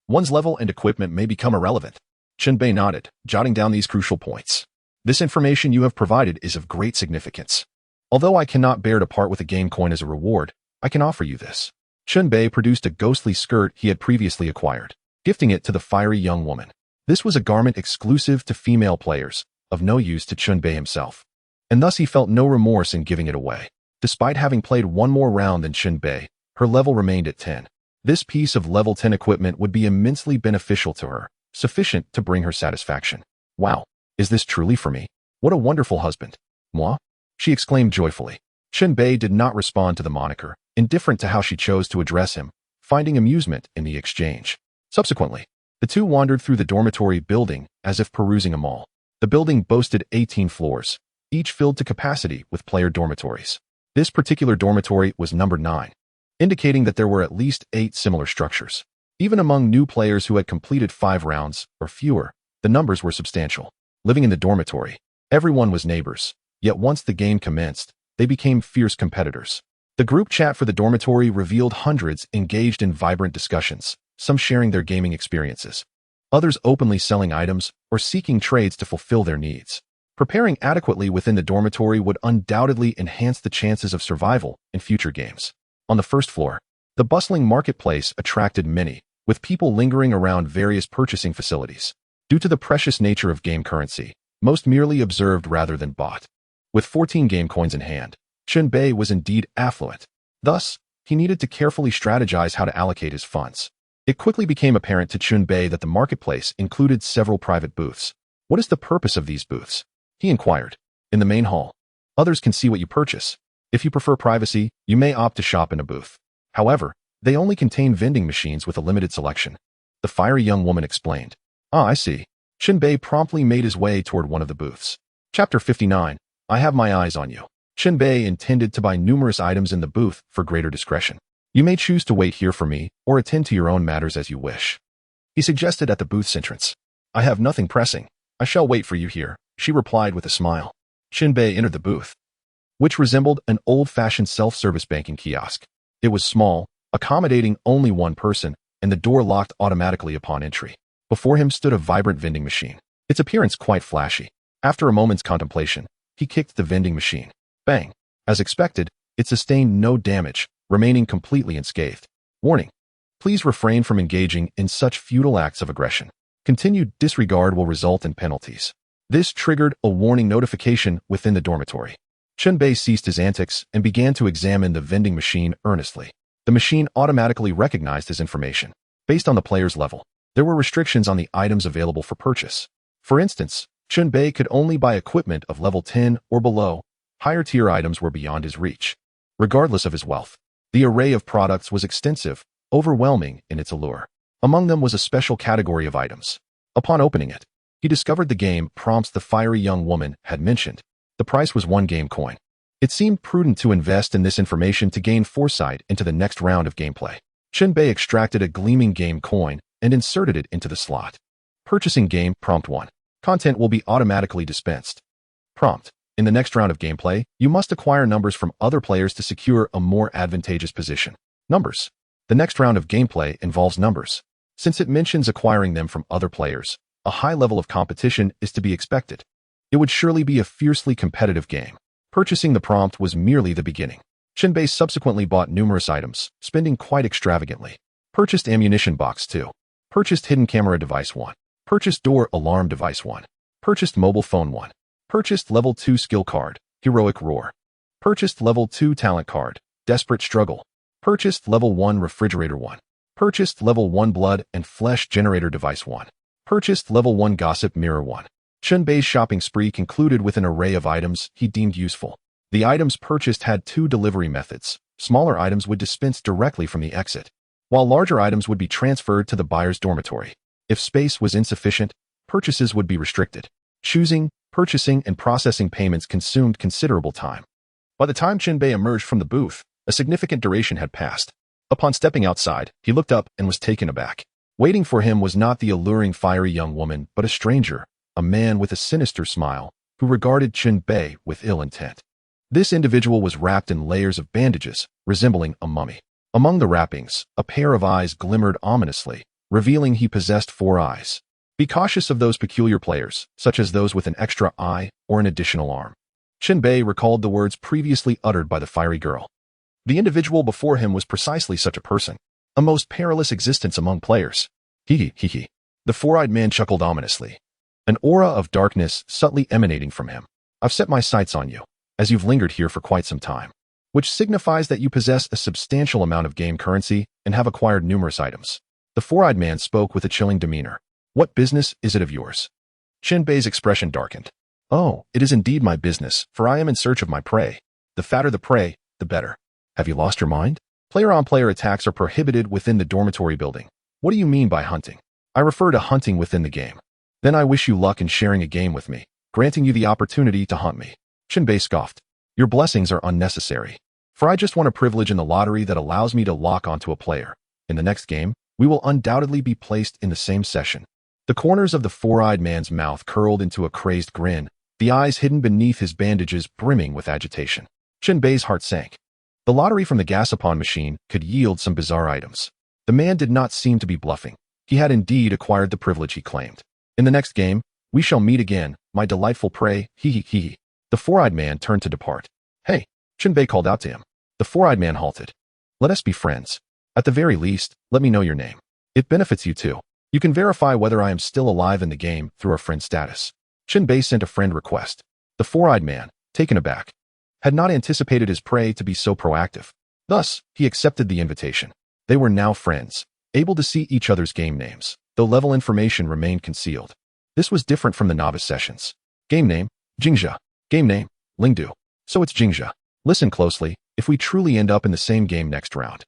one's level and equipment may become irrelevant. Chen Bei nodded, jotting down these crucial points. This information you have provided is of great significance. Although I cannot bear to part with a game coin as a reward, I can offer you this. Chen Bei produced a ghostly skirt he had previously acquired, gifting it to the fiery young woman. This was a garment exclusive to female players, of no use to Chen Bei himself, and thus he felt no remorse in giving it away. Despite having played one more round than Chen Bei, her level remained at 10. This piece of level 10 equipment would be immensely beneficial to her, sufficient to bring her satisfaction. Wow, is this truly for me? What a wonderful husband. Moi? She exclaimed joyfully. Chen Bei did not respond to the moniker, indifferent to how she chose to address him, finding amusement in the exchange. Subsequently, the two wandered through the dormitory building as if perusing a mall. The building boasted 18 floors, each filled to capacity with player dormitories. This particular dormitory was numbered 9, indicating that there were at least 8 similar structures. Even among new players who had completed 5 rounds or fewer, the numbers were substantial. Living in the dormitory, everyone was neighbors, yet once the game commenced, they became fierce competitors. The group chat for the dormitory revealed hundreds engaged in vibrant discussions, some sharing their gaming experiences, others openly selling items or seeking trades to fulfill their needs. Preparing adequately within the dormitory would undoubtedly enhance the chances of survival in future games. On the first floor, the bustling marketplace attracted many, with people lingering around various purchasing facilities. Due to the precious nature of game currency, most merely observed rather than bought. With 14 game coins in hand, Chen Bei was indeed affluent. Thus, he needed to carefully strategize how to allocate his funds. It quickly became apparent to Chen Bei that the marketplace included several private booths. What is the purpose of these booths? He inquired. In the main hall, others can see what you purchase. If you prefer privacy, you may opt to shop in a booth. However, they only contain vending machines with a limited selection. The fiery young woman explained. Ah, I see. Chen Bei promptly made his way toward one of the booths. Chapter 59. I have my eyes on you. Chen Bei intended to buy numerous items in the booth for greater discretion. You may choose to wait here for me or attend to your own matters as you wish, he suggested at the booth's entrance. I have nothing pressing. I shall wait for you here, she replied with a smile. Chen Bei entered the booth, which resembled an old-fashioned self-service banking kiosk. It was small, accommodating only one person, and the door locked automatically upon entry. Before him stood a vibrant vending machine, its appearance quite flashy. After a moment's contemplation, he kicked the vending machine. Bang! As expected, it sustained no damage, remaining completely unscathed. Warning: please refrain from engaging in such futile acts of aggression. Continued disregard will result in penalties. This triggered a warning notification within the dormitory. Chen Bei ceased his antics and began to examine the vending machine earnestly. The machine automatically recognized his information. Based on the player's level, there were restrictions on the items available for purchase. For instance, Chen Bei could only buy equipment of level 10 or below. Higher-tier items were beyond his reach. Regardless of his wealth, the array of products was extensive, overwhelming in its allure. Among them was a special category of items. Upon opening it, he discovered the game prompts the fiery young woman had mentioned. The price was 1 game coin. It seemed prudent to invest in this information to gain foresight into the next round of gameplay. Chen Bei extracted a gleaming game coin and inserted it into the slot. Purchasing game prompt 1. Content will be automatically dispensed. Prompt: In the next round of gameplay, you must acquire numbers from other players to secure a more advantageous position. Numbers. The next round of gameplay involves numbers. Since it mentions acquiring them from other players, a high level of competition is to be expected. It would surely be a fiercely competitive game. Purchasing the prompt was merely the beginning. Chen Bei subsequently bought numerous items, spending quite extravagantly. Purchased ammunition box 2. Purchased hidden camera device 1. Purchased door alarm device 1. Purchased mobile phone 1. Purchased level 2 skill card, heroic roar. Purchased level 2 talent card, desperate struggle. Purchased level 1 refrigerator 1. Purchased level 1 blood and flesh generator device 1. Purchased level 1 gossip mirror 1. Chen Bei's shopping spree concluded with an array of items he deemed useful. The items purchased had 2 delivery methods. Smaller items would dispense directly from the exit, while larger items would be transferred to the buyer's dormitory. If space was insufficient, purchases would be restricted. Choosing, purchasing, and processing payments consumed considerable time. By the time Chen Bei emerged from the booth, a significant duration had passed. Upon stepping outside, he looked up and was taken aback. Waiting for him was not the alluring, fiery young woman, but a stranger, a man with a sinister smile, who regarded Chen Bei with ill intent. This individual was wrapped in layers of bandages, resembling a mummy. Among the wrappings, a pair of eyes glimmered ominously, revealing he possessed 4 eyes. Be cautious of those peculiar players, such as those with an extra eye or an additional arm. Chen Bei recalled the words previously uttered by the fiery girl. The individual before him was precisely such a person, a most perilous existence among players. Hee hee. The 4-eyed man chuckled ominously, an aura of darkness subtly emanating from him. I've set my sights on you, as you've lingered here for quite some time, which signifies that you possess a substantial amount of game currency and have acquired numerous items. The 4-eyed man spoke with a chilling demeanor. What business is it of yours? Chen Bei's expression darkened. Oh, it is indeed my business, for I am in search of my prey. The fatter the prey, the better. Have you lost your mind? Player-on-player attacks are prohibited within the dormitory building. What do you mean by hunting? I refer to hunting within the game. Then I wish you luck in sharing a game with me, granting you the opportunity to hunt me. Chen Bei scoffed. Your blessings are unnecessary, for I just want a privilege in the lottery that allows me to lock onto a player. In the next game, we will undoubtedly be placed in the same session. The corners of the 4-eyed man's mouth curled into a crazed grin, the eyes hidden beneath his bandages brimming with agitation. Chen Bei's heart sank. The lottery from the gasapon machine could yield some bizarre items. The man did not seem to be bluffing. He had indeed acquired the privilege he claimed. In the next game, we shall meet again, my delightful prey, hee. The 4-eyed man turned to depart. Hey, Chen Bei called out to him. The 4-eyed man halted. Let us be friends. At the very least, let me know your name. It benefits you too. You can verify whether I am still alive in the game through our friend status. Chen Bei sent a friend request. The 4-eyed man, taken aback, had not anticipated his prey to be so proactive. Thus, he accepted the invitation. They were now friends, able to see each other's game names, though level information remained concealed. This was different from the novice sessions. Game name, Jingjia. Game name, Lingdu. So it's Jingjia. Listen closely, if we truly end up in the same game next round.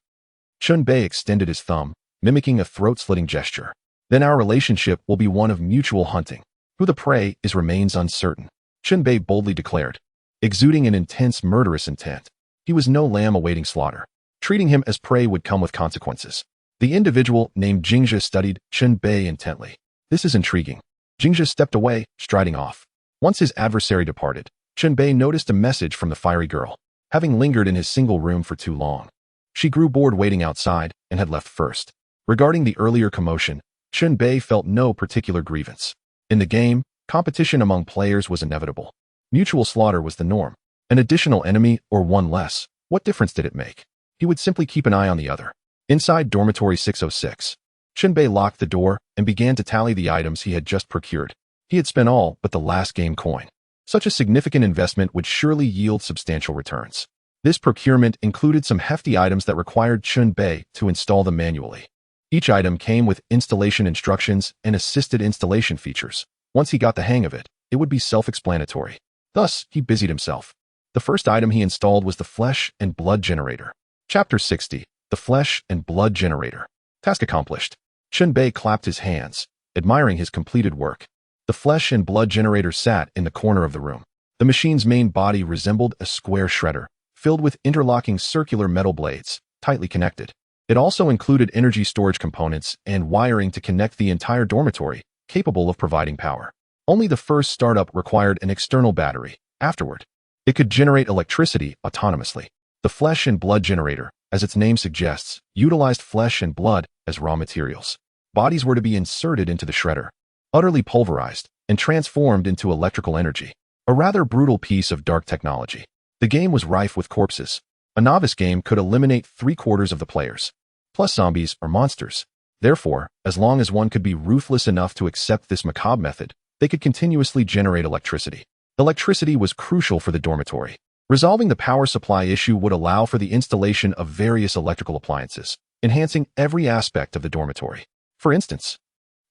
Chen Bei extended his thumb, mimicking a throat-slitting gesture. Then our relationship will be one of mutual hunting. Who the prey is remains uncertain. Chen Bei boldly declared, exuding an intense murderous intent. He was no lamb awaiting slaughter. Treating him as prey would come with consequences. The individual named Jingjia studied Chen Bei intently. This is intriguing. Jingjia stepped away, striding off. Once his adversary departed, Chen Bei noticed a message from the fiery girl. Having lingered in his single room for too long, she grew bored waiting outside and had left first. Regarding the earlier commotion, Chen Bei felt no particular grievance. In the game, competition among players was inevitable. Mutual slaughter was the norm. An additional enemy or one less, what difference did it make? He would simply keep an eye on the other. Inside dormitory 606, Chen Bei locked the door and began to tally the items he had just procured. He had spent all but the last game coin. Such a significant investment would surely yield substantial returns. This procurement included some hefty items that required Chen Bei to install them manually. Each item came with installation instructions and assisted installation features. Once he got the hang of it, it would be self-explanatory. Thus, he busied himself. The first item he installed was the flesh and blood generator. Chapter 60, the flesh and blood generator. Task accomplished. Chen Bei clapped his hands, admiring his completed work. The flesh and blood generator sat in the corner of the room. The machine's main body resembled a square shredder, filled with interlocking circular metal blades, tightly connected. It also included energy storage components and wiring to connect the entire dormitory, capable of providing power. Only the first startup required an external battery, Afterward, it could generate electricity autonomously. The flesh and blood generator, as its name suggests, utilized flesh and blood as raw materials. Bodies were to be inserted into the shredder, utterly pulverized, and transformed into electrical energy. A rather brutal piece of dark technology. The game was rife with corpses. A novice game could eliminate 3/4 of the players, plus zombies or monsters. Therefore, as long as one could be ruthless enough to accept this macabre method, they could continuously generate electricity. Electricity was crucial for the dormitory. Resolving the power supply issue would allow for the installation of various electrical appliances, enhancing every aspect of the dormitory. For instance,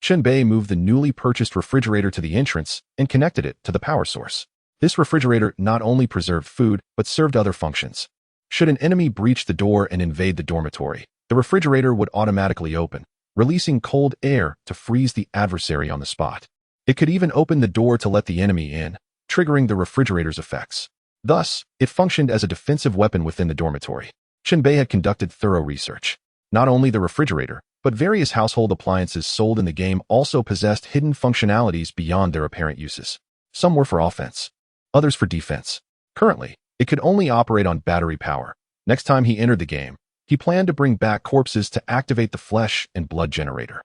Chen Bei moved the newly purchased refrigerator to the entrance and connected it to the power source. This refrigerator not only preserved food, but served other functions. Should an enemy breach the door and invade the dormitory, the refrigerator would automatically open, releasing cold air to freeze the adversary on the spot. It could even open the door to let the enemy in, triggering the refrigerator's effects. Thus, it functioned as a defensive weapon within the dormitory. Chen Bei had conducted thorough research. Not only the refrigerator, but various household appliances sold in the game also possessed hidden functionalities beyond their apparent uses. Some were for offense, others for defense. Currently, it could only operate on battery power. Next time he entered the game, he planned to bring back corpses to activate the flesh and blood generator.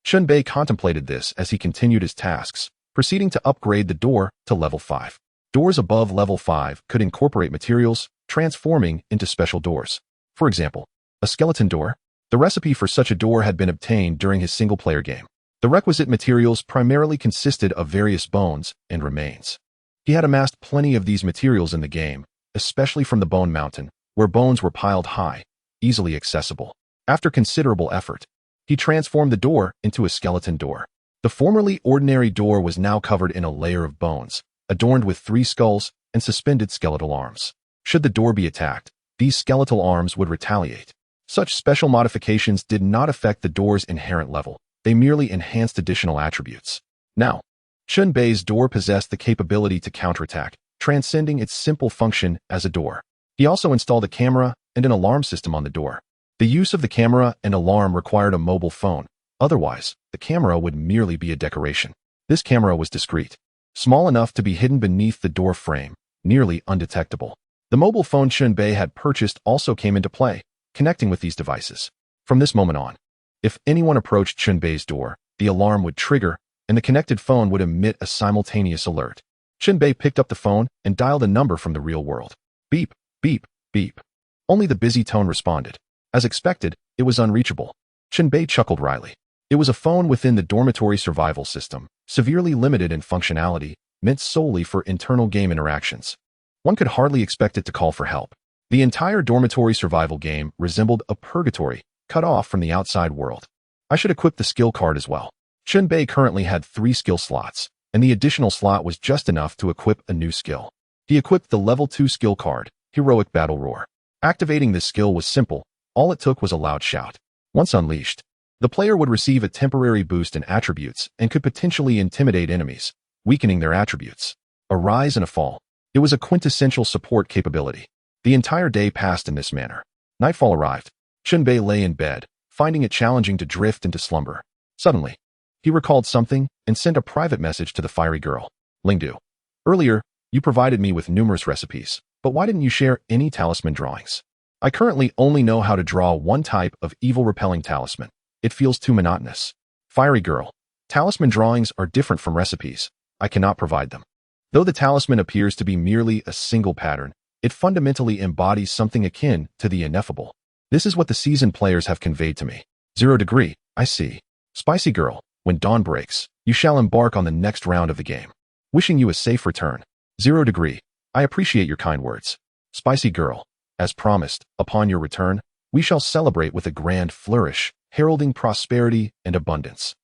Chen Bei contemplated this as he continued his tasks, proceeding to upgrade the door to level 5. Doors above level 5 could incorporate materials, transforming into special doors. For example, a skeleton door. The recipe for such a door had been obtained during his single-player game. The requisite materials primarily consisted of various bones and remains. He had amassed plenty of these materials in the game, especially from the Bone Mountain, where bones were piled high, easily accessible. After considerable effort, he transformed the door into a skeleton door. The formerly ordinary door was now covered in a layer of bones, adorned with 3 skulls and suspended skeletal arms. Should the door be attacked, these skeletal arms would retaliate. Such special modifications did not affect the door's inherent level. They merely enhanced additional attributes. Now, Chen Bei's door possessed the capability to counterattack, transcending its simple function as a door. He also installed a camera and an alarm system on the door. The use of the camera and alarm required a mobile phone. Otherwise, the camera would merely be a decoration. This camera was discreet, small enough to be hidden beneath the door frame, nearly undetectable. The mobile phone Chen Bei had purchased also came into play, connecting with these devices. From this moment on, if anyone approached Chen Bei's door, the alarm would trigger, and the connected phone would emit a simultaneous alert. Chen Bei picked up the phone and dialed a number from the real world. Beep, beep, beep. Only the busy tone responded. As expected, it was unreachable. Chen Bei chuckled wryly. It was a phone within the dormitory survival system, severely limited in functionality, meant solely for internal game interactions. One could hardly expect it to call for help. The entire dormitory survival game resembled a purgatory, cut off from the outside world. I should equip the skill card as well. Chen Bei currently had 3 skill slots, and the additional slot was just enough to equip a new skill. He equipped the level 2 skill card, Heroic Battle Roar. Activating this skill was simple. All it took was a loud shout. Once unleashed, the player would receive a temporary boost in attributes and could potentially intimidate enemies, weakening their attributes. A rise and a fall. It was a quintessential support capability. The entire day passed in this manner. Nightfall arrived. Chen Bei lay in bed, finding it challenging to drift into slumber. Suddenly, he recalled something and sent a private message to the fiery girl. Lingdu. Earlier, you provided me with numerous recipes, but why didn't you share any talisman drawings? I currently only know how to draw one type of evil-repelling talisman. It feels too monotonous. Fiery girl. Talisman drawings are different from recipes. I cannot provide them. Though the talisman appears to be merely a single pattern, it fundamentally embodies something akin to the ineffable. This is what the seasoned players have conveyed to me. 0 degree, I see. Spicy girl, when dawn breaks, you shall embark on the next round of the game. Wishing you a safe return. 0 degree, I appreciate your kind words. Spicy girl, as promised, upon your return, we shall celebrate with a grand flourish, heralding prosperity and abundance.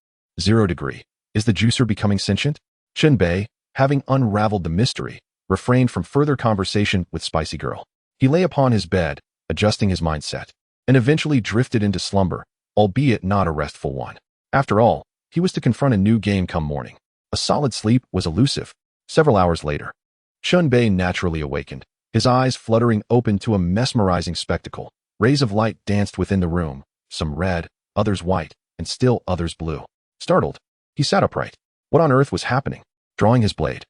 0 degree, is the juicer becoming sentient? Chen Bei, having unraveled the mystery, refrained from further conversation with Spicy Girl. He lay upon his bed, adjusting his mindset, and eventually drifted into slumber, albeit not a restful one. After all, he was to confront a new game come morning. A solid sleep was elusive. Several hours later, Chen Bei naturally awakened, his eyes fluttering open to a mesmerizing spectacle. Rays of light danced within the room, some red, others white, and still others blue. Startled, he sat upright. What on earth was happening? Drawing his blade,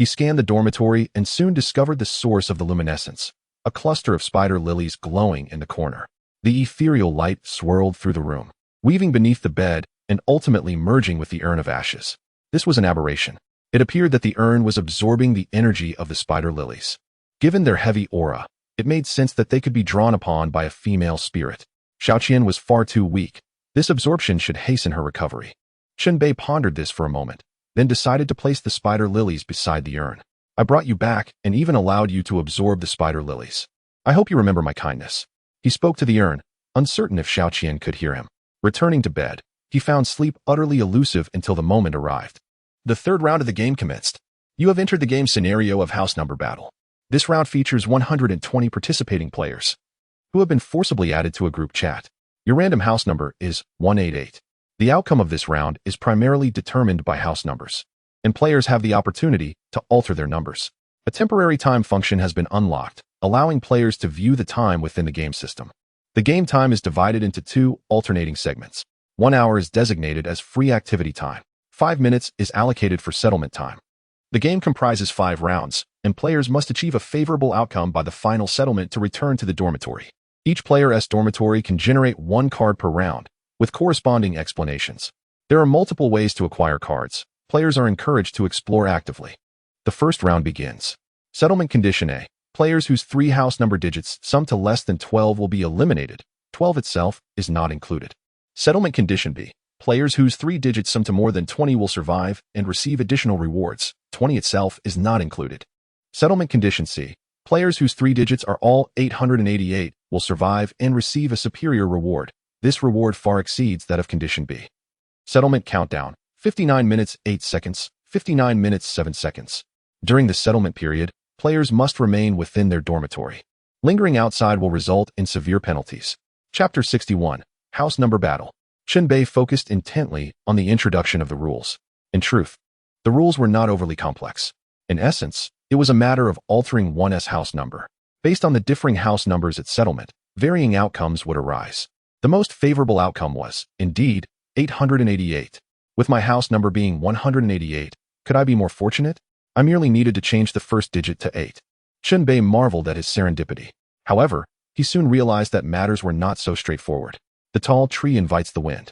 He scanned the dormitory and soon discovered the source of the luminescence, a cluster of spider lilies glowing in the corner. The ethereal light swirled through the room, weaving beneath the bed and ultimately merging with the urn of ashes. This was an aberration. It appeared that the urn was absorbing the energy of the spider lilies. Given their heavy aura, it made sense that they could be drawn upon by a female spirit. Xiaoqian was far too weak. This absorption should hasten her recovery. Chen Bei pondered this for a moment, then decided to place the spider lilies beside the urn. I brought you back and even allowed you to absorb the spider lilies. I hope you remember my kindness. He spoke to the urn, uncertain if Xiaoqian could hear him. Returning to bed, he found sleep utterly elusive until the moment arrived. The third round of the game commenced. You have entered the game scenario of house number battle. This round features 120 participating players who have been forcibly added to a group chat. Your random house number is 188. The outcome of this round is primarily determined by house numbers, and players have the opportunity to alter their numbers. A temporary time function has been unlocked, allowing players to view the time within the game system. The game time is divided into two alternating segments. 1 hour is designated as free activity time. 5 minutes is allocated for settlement time. The game comprises 5 rounds, and players must achieve a favorable outcome by the final settlement to return to the dormitory. Each player's dormitory can generate 1 card per round, with corresponding explanations. There are multiple ways to acquire cards. Players are encouraged to explore actively. The first round begins. Settlement Condition A. Players whose 3 house number digits sum to less than 12 will be eliminated. 12 itself is not included. Settlement Condition B. Players whose 3 digits sum to more than 20 will survive and receive additional rewards. 20 itself is not included. Settlement Condition C. Players whose 3 digits are all 888 will survive and receive a superior reward. This reward far exceeds that of Condition B. Settlement Countdown. 59 minutes 8 seconds, 59 minutes 7 seconds. During the settlement period, players must remain within their dormitory. Lingering outside will result in severe penalties. Chapter 61. House Number Battle. Chen Bei focused intently on the introduction of the rules. In truth, the rules were not overly complex. In essence, it was a matter of altering one's house number. Based on the differing house numbers at settlement, varying outcomes would arise. The most favorable outcome was, indeed, 888. With my house number being 188, could I be more fortunate? I merely needed to change the first digit to 8. Chen Bei marveled at his serendipity. However, he soon realized that matters were not so straightforward. The tall tree invites the wind.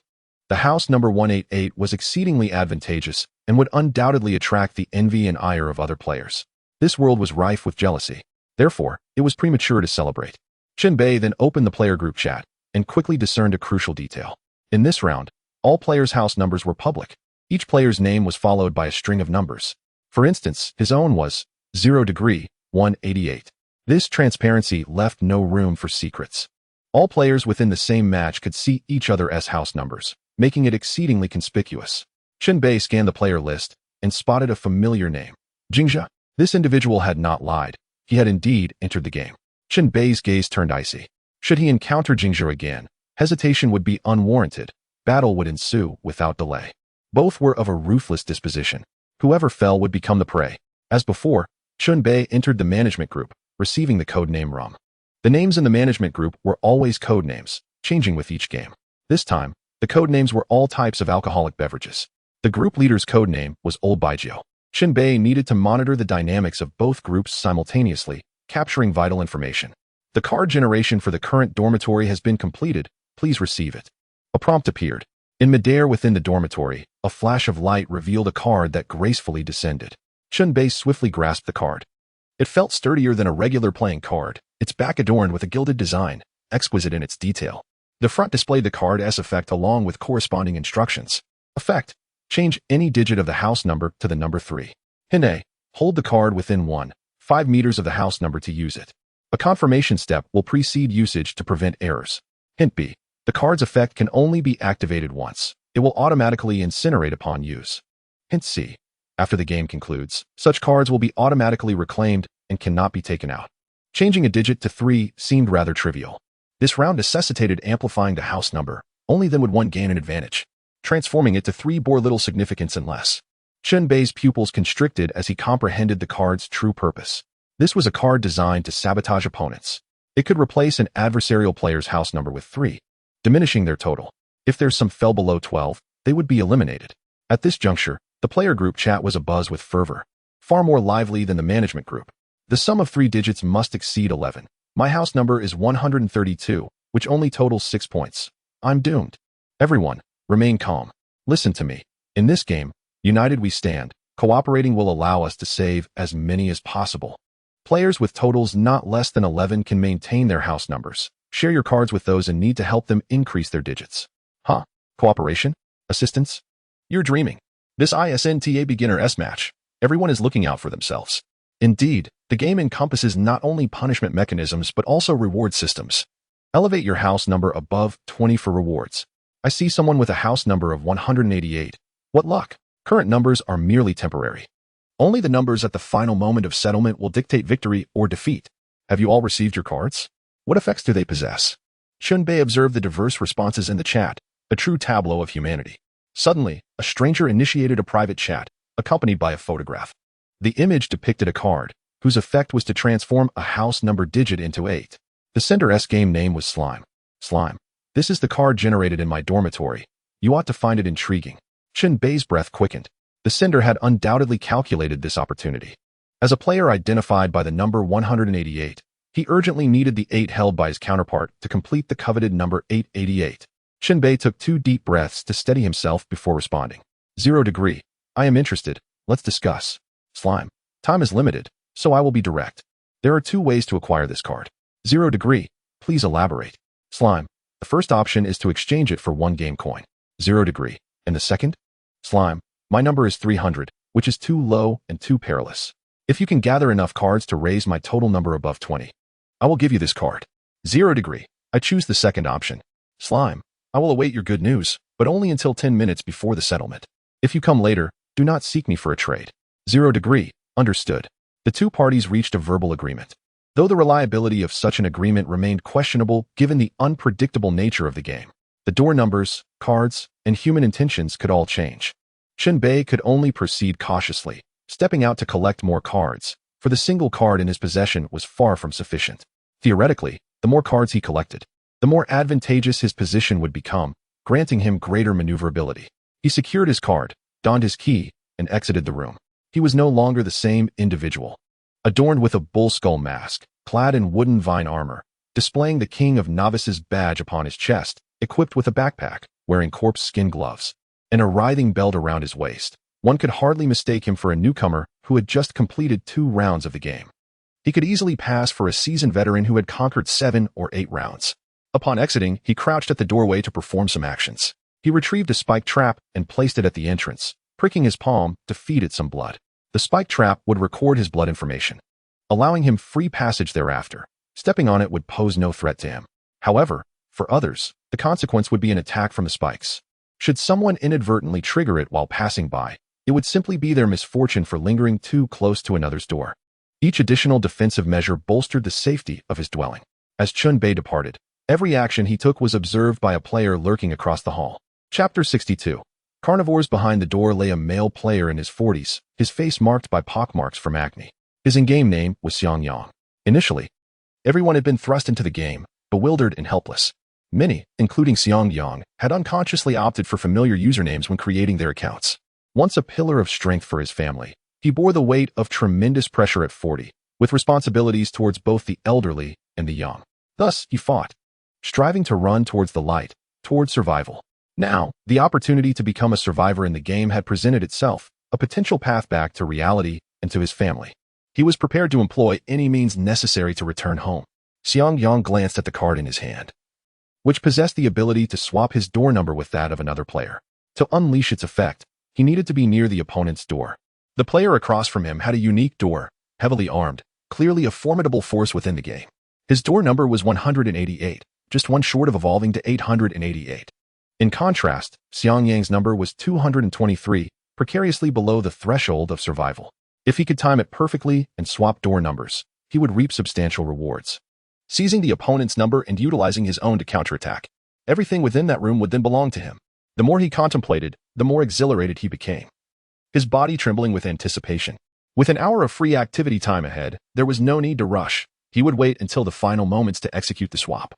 The house number 188 was exceedingly advantageous and would undoubtedly attract the envy and ire of other players. This world was rife with jealousy. Therefore, it was premature to celebrate. Chen Bei then opened the player group chat and quickly discerned a crucial detail. In this round, all players' house numbers were public. Each player's name was followed by a string of numbers. For instance, his own was 0°188. This transparency left no room for secrets. All players within the same match could see each other's house numbers, making it exceedingly conspicuous. Chen Bei scanned the player list and spotted a familiar name. Jingzhe. This individual had not lied. He had indeed entered the game. Chen Bei's gaze turned icy. Should he encounter Jingzhe again, hesitation would be unwarranted. Battle would ensue without delay. Both were of a ruthless disposition. Whoever fell would become the prey. As before, Chen Bei entered the management group, receiving the codename Rum. The names in the management group were always codenames, changing with each game. This time, the codenames were all types of alcoholic beverages. The group leader's codename was Old Baijiu. Chen Bei needed to monitor the dynamics of both groups simultaneously, capturing vital information. The card generation for the current dormitory has been completed. Please receive it. A prompt appeared. In midair within the dormitory, a flash of light revealed a card that gracefully descended. Chen Bei swiftly grasped the card. It felt sturdier than a regular playing card, its back adorned with a gilded design, exquisite in its detail. The front displayed the card's effect along with corresponding instructions. Effect: change any digit of the house number to the number 3. Hint A: hold the card within 1.5 meters of the house number to use it. A confirmation step will precede usage to prevent errors. Hint B: the card's effect can only be activated once. It will automatically incinerate upon use. Hint C: after the game concludes, such cards will be automatically reclaimed and cannot be taken out. Changing a digit to 3 seemed rather trivial. This round necessitated amplifying the house number. Only then would one gain an advantage. Transforming it to 3 bore little significance unless. Chen Bei's pupils constricted as he comprehended the card's true purpose. This was a card designed to sabotage opponents. It could replace an adversarial player's house number with 3, diminishing their total. If their sum fell below 12, they would be eliminated. At this juncture, the player group chat was abuzz with fervor. far more lively than the management group. The sum of 3 digits must exceed 11. My house number is 132, which only totals 6 points. I'm doomed. Everyone, remain calm. Listen to me. In this game, united we stand. Cooperating will allow us to save as many as possible. Players with totals not less than 11 can maintain their house numbers. Share your cards with those in need to help them increase their digits. Huh? Cooperation? Assistance? You're dreaming. This ISNTA beginner S-match. Everyone is looking out for themselves. Indeed, the game encompasses not only punishment mechanisms but also reward systems. Elevate your house number above 20 for rewards. I see someone with a house number of 188. What luck! Current numbers are merely temporary. Only the numbers at the final moment of settlement will dictate victory or defeat. Have you all received your cards? What effects do they possess? Chen Bei observed the diverse responses in the chat, a true tableau of humanity. Suddenly, a stranger initiated a private chat, accompanied by a photograph. The image depicted a card, whose effect was to transform a house number digit into 8. The sender's game name was Slime. Slime. This is the card generated in my dormitory. You ought to find it intriguing. Chen Bei's breath quickened. The sender had undoubtedly calculated this opportunity. As a player identified by the number 188, he urgently needed the 8 held by his counterpart to complete the coveted number 888. Chen Bei took 2 deep breaths to steady himself before responding. 0 degree. I am interested. Let's discuss. Slime. Time is limited, so I will be direct. There are 2 ways to acquire this card. 0 degree. Please elaborate. Slime. The first option is to exchange it for 1 game coin. 0 degree. And the second? Slime. My number is 300, which is too low and too perilous. If you can gather enough cards to raise my total number above 20, I will give you this card. 0 degree. I choose the second option. Slime. I will await your good news, but only until 10 minutes before the settlement. If you come later, do not seek me for a trade. 0 degree. Understood. The 2 parties reached a verbal agreement. Though the reliability of such an agreement remained questionable given the unpredictable nature of the game, the door numbers, cards, and human intentions could all change. Chen Bei could only proceed cautiously, stepping out to collect more cards, for the single card in his possession was far from sufficient. Theoretically, the more cards he collected, the more advantageous his position would become, granting him greater maneuverability. He secured his card, donned his key, and exited the room. He was no longer the same individual. Adorned with a bull skull mask, clad in wooden vine armor, displaying the King of Novices badge upon his chest, equipped with a backpack, wearing corpse skin gloves, and a writhing belt around his waist, one could hardly mistake him for a newcomer who had just completed 2 rounds of the game. He could easily pass for a seasoned veteran who had conquered 7 or 8 rounds. Upon exiting, he crouched at the doorway to perform some actions. He retrieved a spike trap and placed it at the entrance, pricking his palm to feed it some blood. The spike trap would record his blood information, allowing him free passage thereafter. Stepping on it would pose no threat to him. However, for others, the consequence would be an attack from the spikes. Should someone inadvertently trigger it while passing by, it would simply be their misfortune for lingering too close to another's door. Each additional defensive measure bolstered the safety of his dwelling. As Chen Bei departed, every action he took was observed by a player lurking across the hall. Chapter 62. Carnivores. Behind the door lay a male player in his 40s, his face marked by pockmarks from acne. His in-game name was Xiang Yang. Initially, everyone had been thrust into the game, bewildered and helpless. Many, including Xiang Yang, had unconsciously opted for familiar usernames when creating their accounts. Once a pillar of strength for his family, he bore the weight of tremendous pressure at 40, with responsibilities towards both the elderly and the young. Thus, he fought, striving to run towards the light, towards survival. Now, the opportunity to become a survivor in the game had presented itself, a potential path back to reality and to his family. He was prepared to employ any means necessary to return home. Xiang Yang glanced at the card in his hand, which possessed the ability to swap his door number with that of another player. To unleash its effect, he needed to be near the opponent's door. The player across from him had a unique door, heavily armed, clearly a formidable force within the game. His door number was 188, just one short of evolving to 888. In contrast, Xiang Yang's number was 223, precariously below the threshold of survival. If he could time it perfectly and swap door numbers, he would reap substantial rewards. Seizing the opponent's number and utilizing his own to counterattack, everything within that room would then belong to him. The more he contemplated, the more exhilarated he became, his body trembling with anticipation. With an hour of free activity time ahead, there was no need to rush. He would wait until the final moments to execute the swap,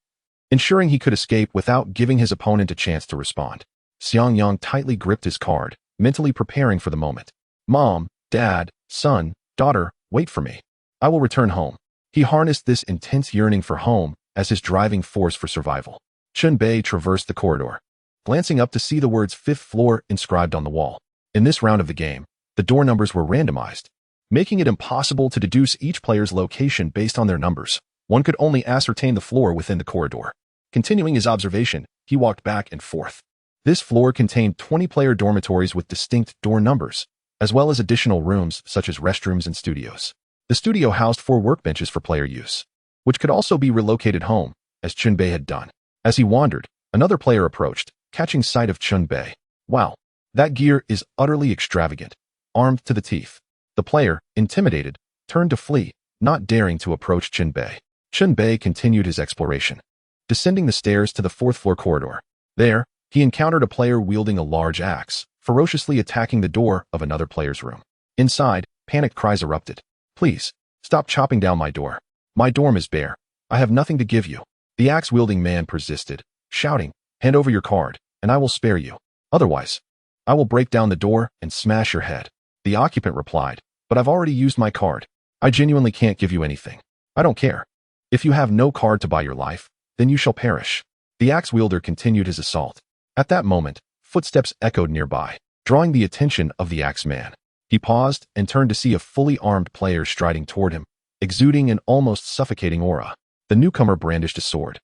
ensuring he could escape without giving his opponent a chance to respond. Xiang Yang tightly gripped his card, mentally preparing for the moment. Mom, Dad, son, Daughter, wait for me. I will return home. He harnessed this intense yearning for home as his driving force for survival. Chen Bei traversed the corridor, glancing up to see the words 5th floor inscribed on the wall. In this round of the game, the door numbers were randomized, making it impossible to deduce each player's location based on their numbers. One could only ascertain the floor within the corridor. Continuing his observation, he walked back and forth. This floor contained 20-player dormitories with distinct door numbers, as well as additional rooms such as restrooms and studios. The studio housed 4 workbenches for player use, which could also be relocated home, as Chen Bei had done. As he wandered, another player approached, catching sight of Chen Bei. Wow, that gear is utterly extravagant. Armed to the teeth, the player, intimidated, turned to flee, not daring to approach Chen Bei. Chen Bei continued his exploration, descending the stairs to the 4th floor corridor. There, he encountered a player wielding a large axe, ferociously attacking the door of another player's room. Inside, panicked cries erupted. Please, stop chopping down my door. My dorm is bare. I have nothing to give you. The axe-wielding man persisted, shouting, hand over your card, and I will spare you. Otherwise, I will break down the door and smash your head. The occupant replied, but I've already used my card. I genuinely can't give you anything. I don't care. If you have no card to buy your life, then you shall perish. The axe-wielder continued his assault. At that moment, footsteps echoed nearby, drawing the attention of the axe-man. He paused and turned to see a fully armed player striding toward him, exuding an almost suffocating aura. The newcomer brandished a sword,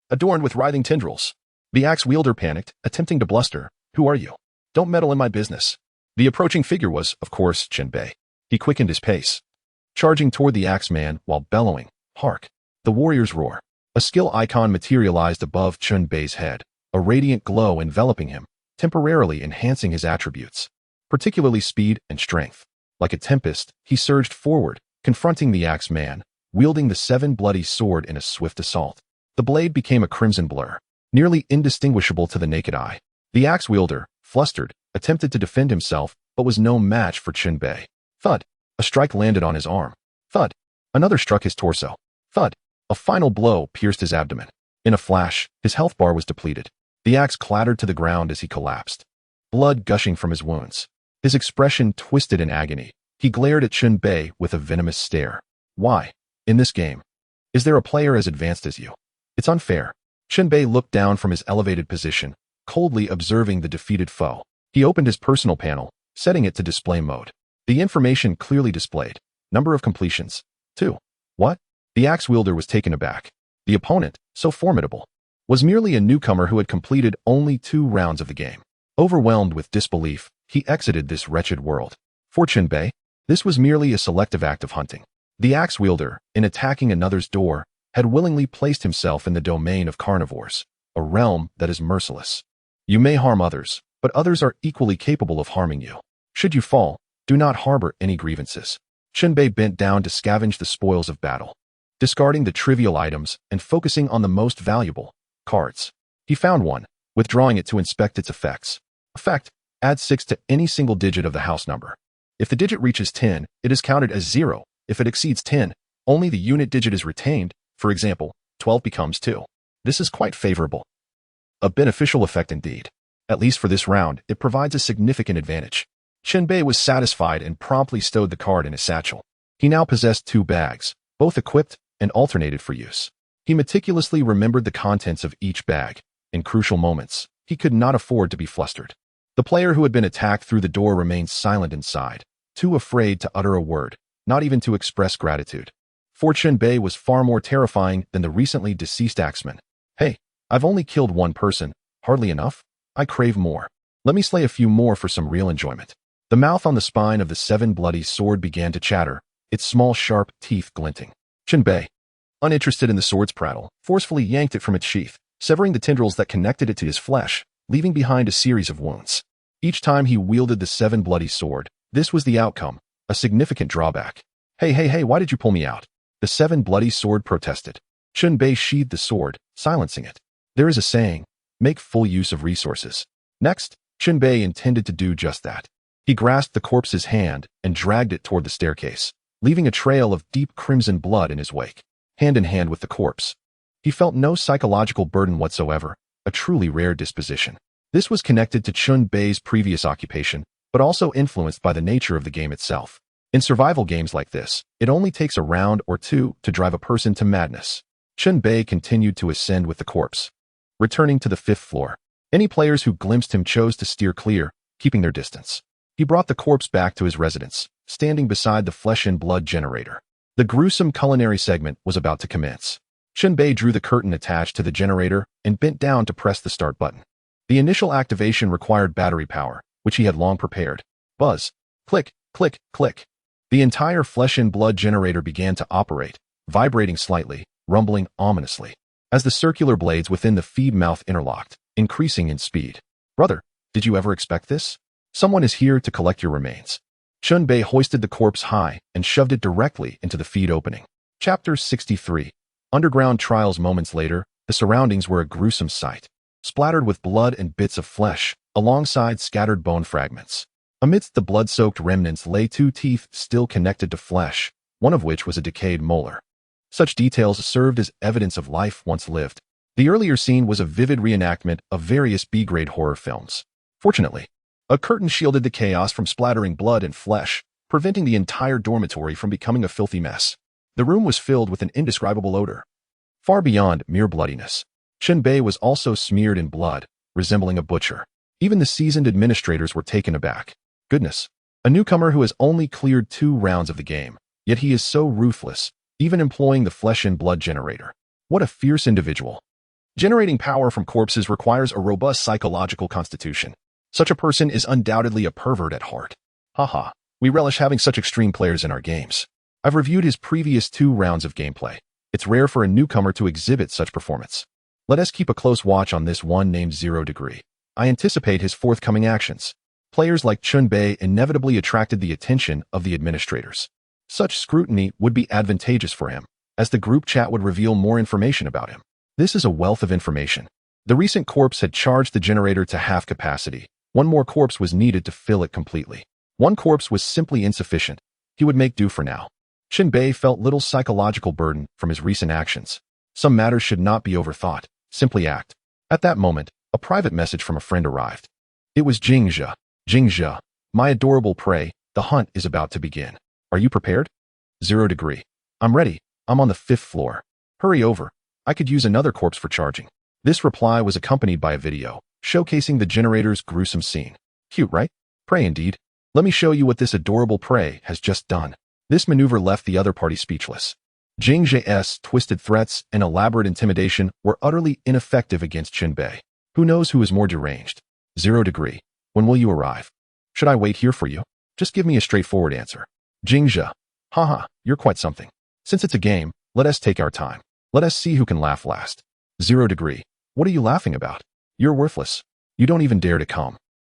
adorned with writhing tendrils. The axe-wielder panicked, attempting to bluster. Who are you? Don't meddle in my business. The approaching figure was, of course, Chen Bei. He quickened his pace, charging toward the axe-man while bellowing, "Hark!" The warrior's roar. A skill icon materialized above Chen Bei's head, a radiant glow enveloping him, temporarily enhancing his attributes, particularly speed and strength. Like a tempest, he surged forward, confronting the axe-man, wielding the 7 bloody sword in a swift assault. The blade became a crimson blur, nearly indistinguishable to the naked eye. The axe-wielder, flustered, attempted to defend himself, but was no match for Chen Bei. Thud! A strike landed on his arm. Thud! Another struck his torso. Thud! A final blow pierced his abdomen. In a flash, his health bar was depleted. The axe clattered to the ground as he collapsed, blood gushing from his wounds. His expression twisted in agony. He glared at Chen Bei with a venomous stare. Why? In this game, is there a player as advanced as you? It's unfair. Chen Bei looked down from his elevated position, coldly observing the defeated foe. He opened his personal panel, setting it to display mode. The information clearly displayed. Number of completions, 2. What? The axe-wielder was taken aback. The opponent, so formidable, was merely a newcomer who had completed only 2 rounds of the game. Overwhelmed with disbelief, he exited this wretched world. For Chen Bei, this was merely a selective act of hunting. The axe-wielder, in attacking another's door, had willingly placed himself in the domain of carnivores, a realm that is merciless. You may harm others, but others are equally capable of harming you. Should you fall, do not harbor any grievances. Chen Bei bent down to scavenge the spoils of battle, discarding the trivial items and focusing on the most valuable, cards. He found one, withdrawing it to inspect its effects. Effect: add 6 to any single digit of the house number. If the digit reaches 10, it is counted as 0. If it exceeds 10, only the unit digit is retained. For example, 12 becomes 2. This is quite favorable. A beneficial effect indeed. At least for this round, it provides a significant advantage. Chen Bei was satisfied and promptly stowed the card in his satchel. He now possessed 2 bags, both equipped and alternated for use. He meticulously remembered the contents of each bag. In crucial moments, he could not afford to be flustered. The player who had been attacked through the door remained silent inside, too afraid to utter a word, not even to express gratitude. For Chen Bei was far more terrifying than the recently deceased axeman. Hey, I've only killed 1 person. Hardly enough? I crave more. Let me slay a few more for some real enjoyment. The mouth on the spine of the 7 bloody sword began to chatter, its small sharp teeth glinting. Chen Bei, uninterested in the sword's prattle, forcefully yanked it from its sheath, severing the tendrils that connected it to his flesh, leaving behind a series of wounds. Each time he wielded the 7 bloody sword, this was the outcome, a significant drawback. Hey, why did you pull me out? The 7 bloody sword protested. Chen Bei sheathed the sword, silencing it. There is a saying, make full use of resources. Next, Chen Bei intended to do just that. He grasped the corpse's hand and dragged it toward the staircase, leaving a trail of deep crimson blood in his wake. Hand in hand with the corpse, he felt no psychological burden whatsoever, a truly rare disposition. This was connected to Chen Bei's previous occupation, but also influenced by the nature of the game itself. In survival games like this, it only takes a round or two to drive a person to madness. Chen Bei continued to ascend with the corpse, returning to the 5th floor. Any players who glimpsed him chose to steer clear, keeping their distance. He brought the corpse back to his residence, standing beside the flesh and blood generator. The gruesome culinary segment was about to commence. Chen Bei drew the curtain attached to the generator and bent down to press the start button. The initial activation required battery power, which he had long prepared. Buzz. Click, click, click. The entire flesh and blood generator began to operate, vibrating slightly, rumbling ominously, as the circular blades within the feed mouth interlocked, increasing in speed. Brother, did you ever expect this? Someone is here to collect your remains. Chen Bei hoisted the corpse high and shoved it directly into the feed opening. Chapter 63. Underground trials. Moments later, the surroundings were a gruesome sight, splattered with blood and bits of flesh, alongside scattered bone fragments. Amidst the blood-soaked remnants lay 2 teeth still connected to flesh, one of which was a decayed molar. Such details served as evidence of life once lived. The earlier scene was a vivid reenactment of various B-grade horror films. Fortunately, a curtain shielded the chaos from splattering blood and flesh, preventing the entire dormitory from becoming a filthy mess. The room was filled with an indescribable odor. Far beyond mere bloodiness, Chen Bei was also smeared in blood, resembling a butcher. Even the seasoned administrators were taken aback. Goodness, a newcomer who has only cleared 2 rounds of the game, yet he is so ruthless, even employing the flesh and blood generator. What a fierce individual. Generating power from corpses requires a robust psychological constitution. Such a person is undoubtedly a pervert at heart. Haha, we relish having such extreme players in our games. I've reviewed his previous 2 rounds of gameplay. It's rare for a newcomer to exhibit such performance. Let us keep a close watch on this one named 0 Degree. I anticipate his forthcoming actions. Players like Chen Bei inevitably attracted the attention of the administrators. Such scrutiny would be advantageous for him, as the group chat would reveal more information about him. This is a wealth of information. The recent corpse had charged the generator to half capacity. 1 more corpse was needed to fill it completely. 1 corpse was simply insufficient. He would make do for now. Chen Bei felt little psychological burden from his recent actions. Some matters should not be overthought. Simply act. At that moment, a private message from a friend arrived. It was Jingzhe. Jingzhe, my adorable prey, the hunt is about to begin. Are you prepared? 0 Degree. I'm ready. I'm on the 5th floor. Hurry over. I could use another corpse for charging. This reply was accompanied by a video, showcasing the generator's gruesome scene. Cute, right? Prey indeed. Let me show you what this adorable prey has just done. This maneuver left the other party speechless. Jingzhe's twisted threats and elaborate intimidation were utterly ineffective against Chen Bei. Who knows who is more deranged? 0 Degree. When will you arrive? Should I wait here for you? Just give me a straightforward answer. Jingzhe. Haha, you're quite something. Since it's a game, let us take our time. Let us see who can laugh last. 0 Degree. What are you laughing about? You're worthless. You don't even dare to come.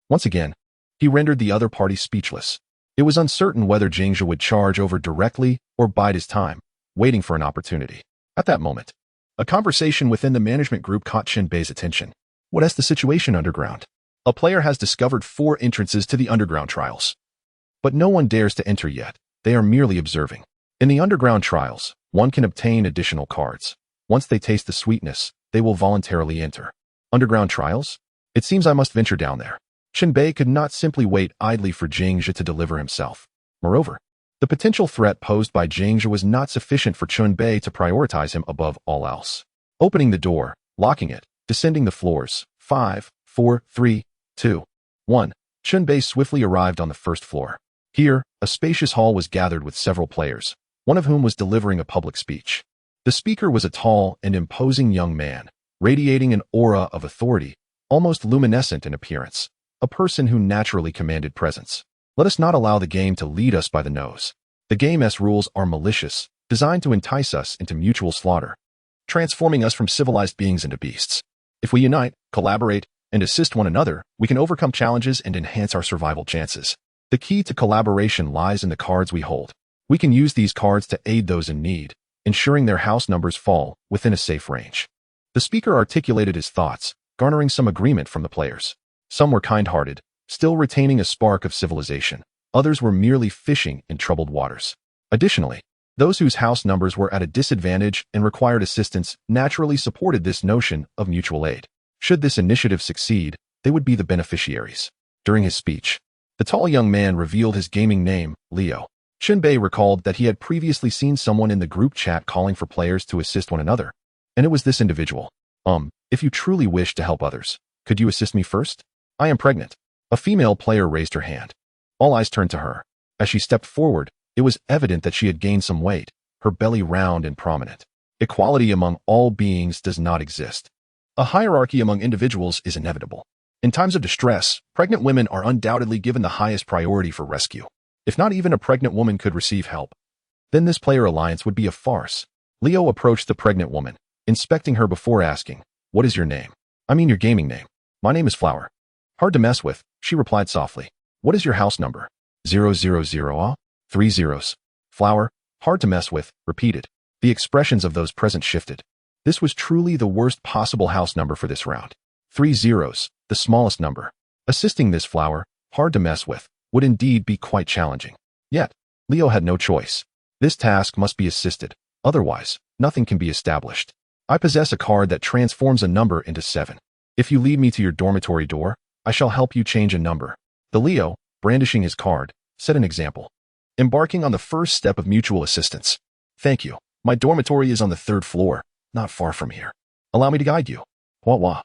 Once again, he rendered the other party speechless. It was uncertain whether Jingzhe would charge over directly or bide his time, waiting for an opportunity. At that moment, a conversation within the management group caught Chen Bei's attention. What is the situation underground? A player has discovered 4 entrances to the underground trials. But no one dares to enter yet. They are merely observing. In the underground trials, one can obtain additional cards. Once they taste the sweetness, they will voluntarily enter. Underground trials? It seems I must venture down there. Chen Bei could not simply wait idly for Jingzhe to deliver himself. Moreover, the potential threat posed by Jingzhe was not sufficient for Chen Bei to prioritize him above all else. Opening the door, locking it, descending the floors, 5, 4, 3, 2, 1. Chen Bei swiftly arrived on the 1st floor. Here, a spacious hall was gathered with several players, one of whom was delivering a public speech. The speaker was a tall and imposing young man, radiating an aura of authority, almost luminescent in appearance, a person who naturally commanded presence. Let us not allow the game to lead us by the nose. The game's rules are malicious, designed to entice us into mutual slaughter, transforming us from civilized beings into beasts. If we unite, collaborate, and assist one another, we can overcome challenges and enhance our survival chances. The key to collaboration lies in the cards we hold. We can use these cards to aid those in need, ensuring their house numbers fall within a safe range. The speaker articulated his thoughts, garnering some agreement from the players. Some were kind-hearted, still retaining a spark of civilization. Others were merely fishing in troubled waters. Additionally, those whose house numbers were at a disadvantage and required assistance naturally supported this notion of mutual aid. Should this initiative succeed, they would be the beneficiaries. During his speech, the tall young man revealed his gaming name, Leo. Chen Bei recalled that he had previously seen someone in the group chat calling for players to assist one another, and it was this individual. If you truly wish to help others, could you assist me first? I am pregnant. A female player raised her hand. All eyes turned to her. As she stepped forward, it was evident that she had gained some weight, her belly round and prominent. Equality among all beings does not exist. A hierarchy among individuals is inevitable. In times of distress, pregnant women are undoubtedly given the highest priority for rescue. If not even a pregnant woman could receive help, then this player alliance would be a farce. Leo approached the pregnant woman, inspecting her before asking, "What is your name?" "I mean your gaming name." "My name is Flower." "Hard to mess with," she replied softly. "What is your house number?" 000. 3 zeros. Flower, hard to mess with, repeated. The expressions of those present shifted. This was truly the worst possible house number for this round. 3 zeros, the smallest number. Assisting this Flower, hard to mess with, would indeed be quite challenging. Yet, Leo had no choice. This task must be assisted, otherwise, nothing can be established. I possess a card that transforms a number into 7. If you lead me to your dormitory door, I shall help you change a number. The Leo, brandishing his card, set an example. Embarking on the first step of mutual assistance. "Thank you. My dormitory is on the 3rd floor, not far from here. Allow me to guide you." Hua,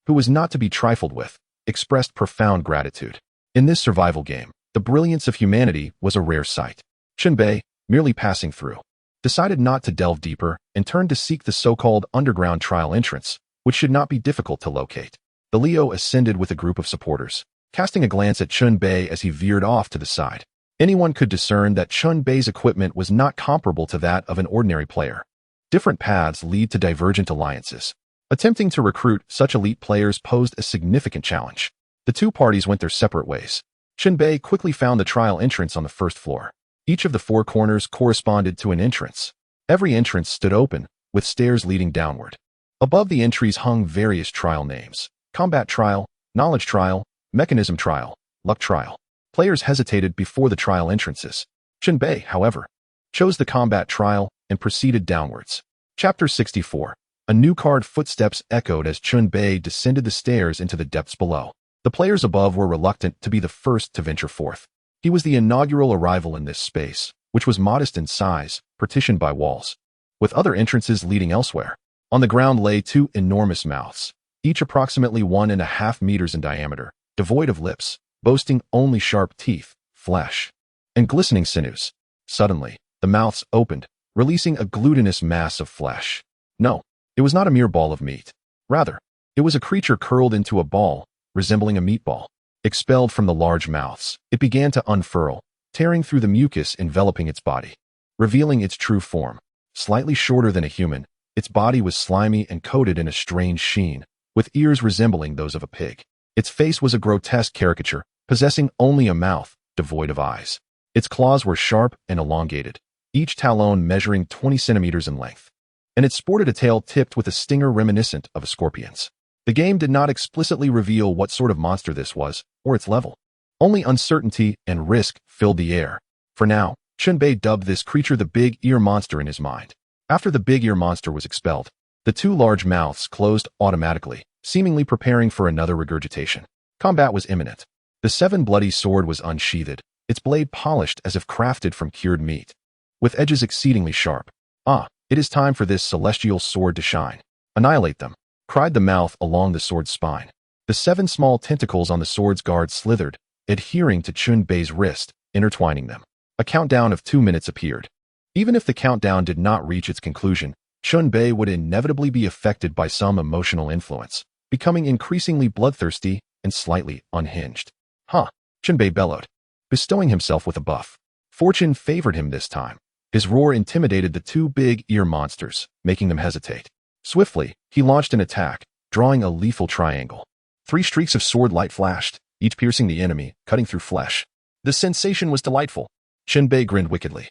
who was not to be trifled with, expressed profound gratitude. In this survival game, the brilliance of humanity was a rare sight. Chen Bei, merely passing through, decided not to delve deeper and turned to seek the so-called underground trial entrance, which should not be difficult to locate. The Leo ascended with a group of supporters, casting a glance at Chen Bei as he veered off to the side. Anyone could discern that Chen Bei's equipment was not comparable to that of an ordinary player. Different paths lead to divergent alliances. Attempting to recruit such elite players posed a significant challenge. The two parties went their separate ways. Chen Bei quickly found the trial entrance on the 1st floor. Each of the 4 corners corresponded to an entrance. Every entrance stood open, with stairs leading downward. Above the entries hung various trial names: combat trial, knowledge trial, mechanism trial, luck trial. Players hesitated before the trial entrances. Chen Bei, however, chose the combat trial and proceeded downwards. Chapter 64. A new card. Footsteps echoed as Chen Bei descended the stairs into the depths below. The players above were reluctant to be the first to venture forth. He was the inaugural arrival in this space, which was modest in size, partitioned by walls, with other entrances leading elsewhere. On the ground lay 2 enormous mouths, each approximately 1.5 meters in diameter, devoid of lips, boasting only sharp teeth, flesh, and glistening sinews. Suddenly, the mouths opened, releasing a glutinous mass of flesh. No, it was not a mere ball of meat. Rather, it was a creature curled into a ball, resembling a meatball. Expelled from the large mouths, it began to unfurl, tearing through the mucus enveloping its body, revealing its true form. Slightly shorter than a human, its body was slimy and coated in a strange sheen, with ears resembling those of a pig. Its face was a grotesque caricature, possessing only a mouth, devoid of eyes. Its claws were sharp and elongated, each talon measuring 20 centimeters in length, and it sported a tail tipped with a stinger reminiscent of a scorpion's. The game did not explicitly reveal what sort of monster this was, or its level. Only uncertainty and risk filled the air. For now, Chen Bei dubbed this creature the Big Ear Monster in his mind. After the Big Ear Monster was expelled, the 2 large mouths closed automatically, seemingly preparing for another regurgitation. Combat was imminent. The 7 bloody sword was unsheathed, its blade polished as if crafted from cured meat, with edges exceedingly sharp. "Ah, it is time for this celestial sword to shine. Annihilate them," cried the mouth along the sword's spine. The 7 small tentacles on the sword's guard slithered, adhering to Chen Bei's wrist, intertwining them. A countdown of 2 minutes appeared. Even if the countdown did not reach its conclusion, Chen Bei would inevitably be affected by some emotional influence, becoming increasingly bloodthirsty and slightly unhinged. "Huh," Chen Bei bellowed, bestowing himself with a buff. Fortune favored him this time. His roar intimidated the 2 big ear monsters, making them hesitate. Swiftly, he launched an attack, drawing a lethal triangle. 3 streaks of sword light flashed, each piercing the enemy, cutting through flesh. The sensation was delightful. Chen Bei grinned wickedly,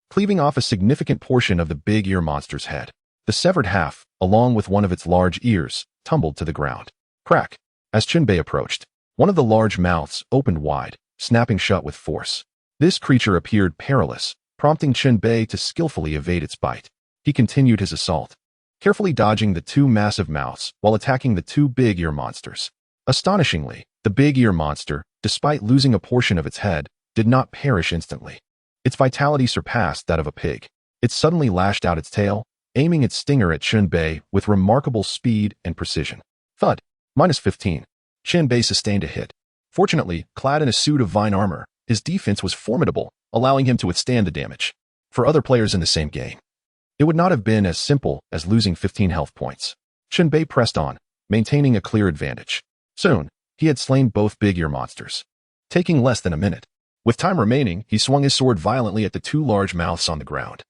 cleaving off a significant portion of the big ear monster's head. The severed half, along with one of its large ears, tumbled to the ground. Crack! As Chen Bei approached, one of the large mouths opened wide, snapping shut with force. This creature appeared perilous, prompting Chen Bei to skillfully evade its bite. He continued his assault, carefully dodging the 2 massive mouths while attacking the 2 big ear monsters. Astonishingly, the big ear monster, despite losing a portion of its head, did not perish instantly. Its vitality surpassed that of a pig. It suddenly lashed out its tail, aiming its stinger at Chen Bei with remarkable speed and precision. Thud. -15. Chen Bei sustained a hit. Fortunately, clad in a suit of vine armor, his defense was formidable, allowing him to withstand the damage. For other players in the same game, it would not have been as simple as losing 15 health points. Chen Bei pressed on, maintaining a clear advantage. Soon, he had slain both big ear monsters, taking less than a minute. With time remaining, he swung his sword violently at the two large mouths on the ground,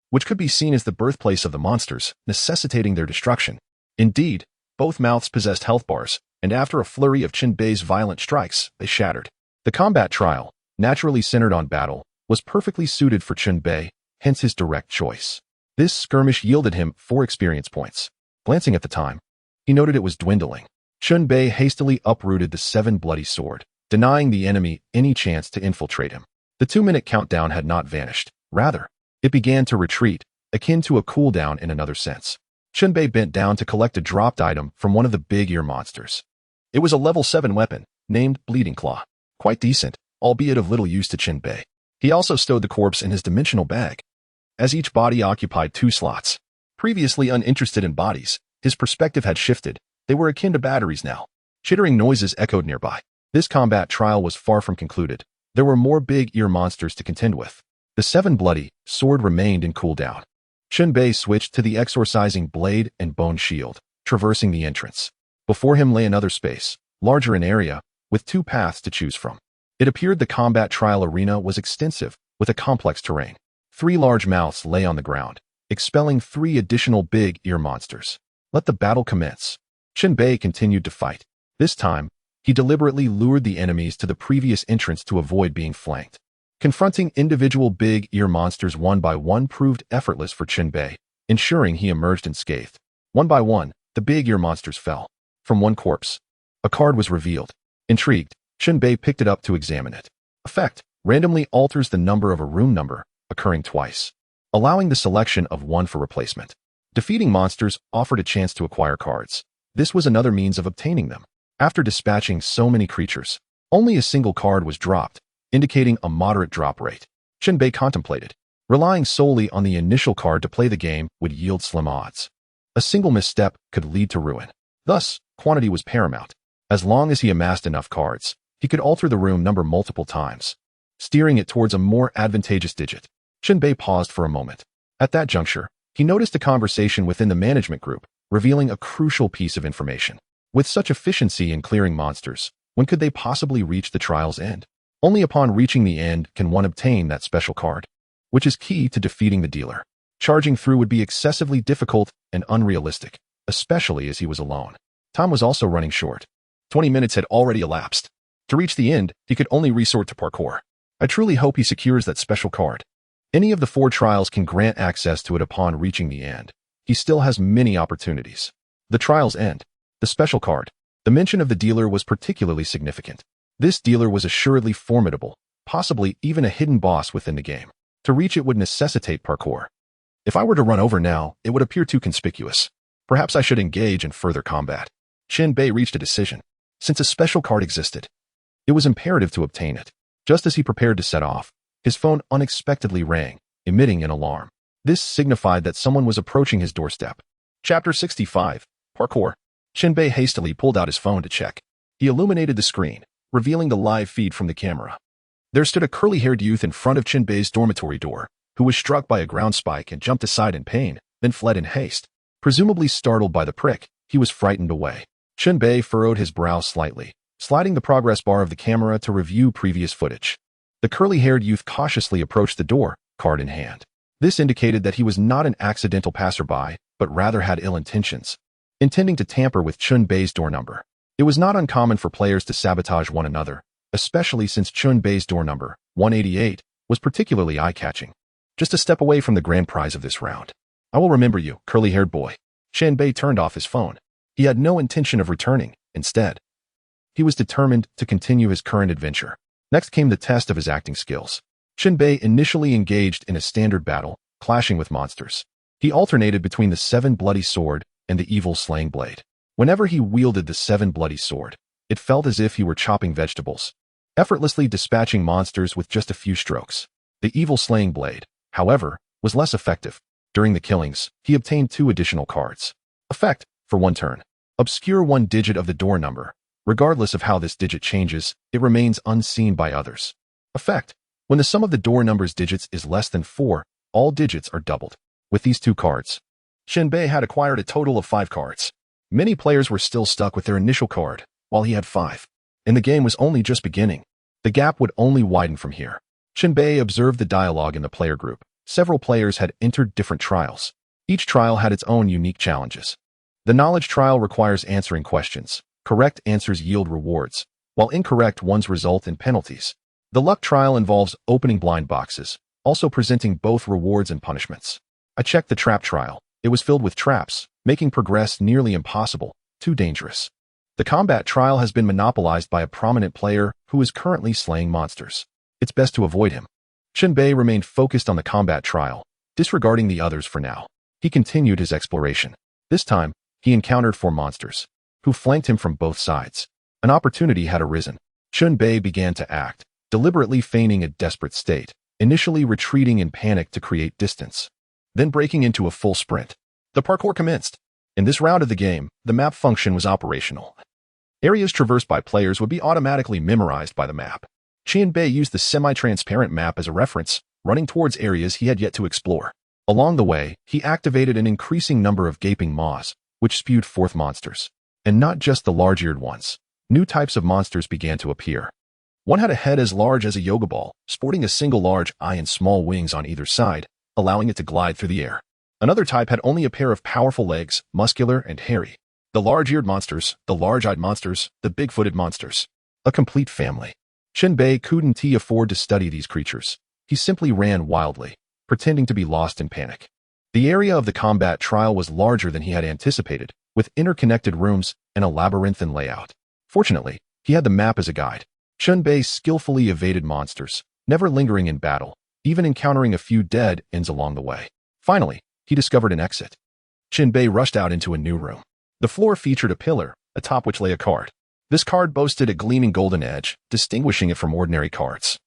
which could be seen as the birthplace of the monsters, necessitating their destruction. Indeed, both mouths possessed health bars, and after a flurry of Chen Bei's violent strikes, they shattered. The combat trial, naturally centered on battle, was perfectly suited for Chen Bei, hence his direct choice. This skirmish yielded him 4 experience points. Glancing at the time, he noted it was dwindling. Chen Bei hastily uprooted the 7 bloody sword, denying the enemy any chance to infiltrate him. The 2-minute countdown had not vanished. Rather, it began to retreat, akin to a cooldown in another sense. Chen Bei bent down to collect a dropped item from one of the big ear monsters. It was a level 7 weapon, named Bleeding Claw. Quite decent, albeit of little use to Chen Bei. He also stowed the corpse in his dimensional bag, as each body occupied 2 slots. Previously uninterested in bodies, his perspective had shifted. They were akin to batteries now. Chittering noises echoed nearby. This combat trial was far from concluded. There were more big ear monsters to contend with. The 7 bloody sword remained in cooldown. Chen Bei switched to the exorcising blade and bone shield, traversing the entrance. Before him lay another space, larger in area, with 2 paths to choose from. It appeared the combat trial arena was extensive, with a complex terrain. 3 large mouths lay on the ground, expelling 3 additional big ear monsters. Let the battle commence. Chen Bei continued to fight. This time, he deliberately lured the enemies to the previous entrance to avoid being flanked. Confronting individual big ear monsters one by one proved effortless for Chen Bei, ensuring he emerged unscathed. One by one, the big ear monsters fell. From one corpse, a card was revealed. Intrigued, Chen Bei picked it up to examine it. Effect: randomly alters the number of a room number, occurring twice, allowing the selection of one for replacement. Defeating monsters offered a chance to acquire cards. This was another means of obtaining them. After dispatching so many creatures, only a single card was dropped, indicating a moderate drop rate. Chen Bei contemplated. Relying solely on the initial card to play the game would yield slim odds. A single misstep could lead to ruin. Thus, quantity was paramount. As long as he amassed enough cards, he could alter the room number multiple times, steering it towards a more advantageous digit. Chen Bei paused for a moment. At that juncture, he noticed a conversation within the management group, revealing a crucial piece of information. With such efficiency in clearing monsters, when could they possibly reach the trial's end? Only upon reaching the end can one obtain that special card, which is key to defeating the dealer. Charging through would be excessively difficult and unrealistic, especially as he was alone. Time was also running short. 20 minutes had already elapsed. To reach the end, he could only resort to parkour. I truly hope he secures that special card. Any of the 4 trials can grant access to it upon reaching the end. He still has many opportunities. The trial's end. The special card. The mention of the dealer was particularly significant. This dealer was assuredly formidable, possibly even a hidden boss within the game. To reach it would necessitate parkour. If I were to run over now, it would appear too conspicuous. Perhaps I should engage in further combat. Chen Bei reached a decision. Since a special card existed, it was imperative to obtain it. Just as he prepared to set off, his phone unexpectedly rang, emitting an alarm. This signified that someone was approaching his doorstep. Chapter 65. Parkour. Chen Bei hastily pulled out his phone to check. He illuminated the screen, revealing the live feed from the camera. There stood a curly-haired youth in front of Chen Bei's dormitory door, who was struck by a ground spike and jumped aside in pain, then fled in haste. Presumably startled by the prick, he was frightened away. Chen Bei furrowed his brow slightly, sliding the progress bar of the camera to review previous footage. The curly-haired youth cautiously approached the door, card in hand. This indicated that he was not an accidental passerby, but rather had ill intentions, intending to tamper with Chen Bei's door number. It was not uncommon for players to sabotage one another, especially since Chen Bei's door number, 188, was particularly eye-catching. Just a step away from the grand prize of this round. I will remember you, curly-haired boy. Chen Bei turned off his phone. He had no intention of returning. Instead, he was determined to continue his current adventure. Next came the test of his acting skills. Chen Bei initially engaged in a standard battle, clashing with monsters. He alternated between the 7 bloody sword and the evil slaying blade. Whenever he wielded the 7 bloody sword, it felt as if he were chopping vegetables, effortlessly dispatching monsters with just a few strokes. The evil slaying blade, however, was less effective. During the killings, he obtained 2 additional cards. Effect, for 1 turn. Obscure 1 digit of the door number. Regardless of how this digit changes, it remains unseen by others. Effect, when the sum of the door number's digits is less than 4, all digits are doubled. With these 2 cards, Chen Bei had acquired a total of 5 cards. Many players were still stuck with their initial card, while he had 5. And the game was only just beginning. The gap would only widen from here. Chen Bei observed the dialogue in the player group. Several players had entered different trials. Each trial had its own unique challenges. The knowledge trial requires answering questions. Correct answers yield rewards, while incorrect ones result in penalties. The luck trial involves opening blind boxes, also presenting both rewards and punishments. I checked the trap trial. It was filled with traps, making progress nearly impossible, too dangerous. The combat trial has been monopolized by a prominent player who is currently slaying monsters. It's best to avoid him. Chen Bei remained focused on the combat trial, disregarding the others for now. He continued his exploration. This time, he encountered 4 monsters, who flanked him from both sides. An opportunity had arisen. Chen Bei began to act, deliberately feigning a desperate state, initially retreating in panic to create distance, then breaking into a full sprint. The parkour commenced. In this round of the game, the map function was operational. Areas traversed by players would be automatically memorized by the map. Chen Bei used the semi-transparent map as a reference, running towards areas he had yet to explore. Along the way, he activated an increasing number of gaping maws, which spewed forth monsters. And not just the large-eared ones. New types of monsters began to appear. One had a head as large as a yoga ball, sporting a single large eye and small wings on either side, allowing it to glide through the air. Another type had only a pair of powerful legs, muscular and hairy. The large-eared monsters, the large-eyed monsters, the big-footed monsters. A complete family. Chen Bei couldn't afford to study these creatures. He simply ran wildly, pretending to be lost in panic. The area of the combat trial was larger than he had anticipated, with interconnected rooms and a labyrinthine layout. Fortunately, he had the map as a guide. Chen Bei skillfully evaded monsters, never lingering in battle, even encountering a few dead ends along the way. Finally, he discovered an exit. Chen Bei rushed out into a new room. The floor featured a pillar, atop which lay a card. This card boasted a gleaming golden edge, distinguishing it from ordinary cards,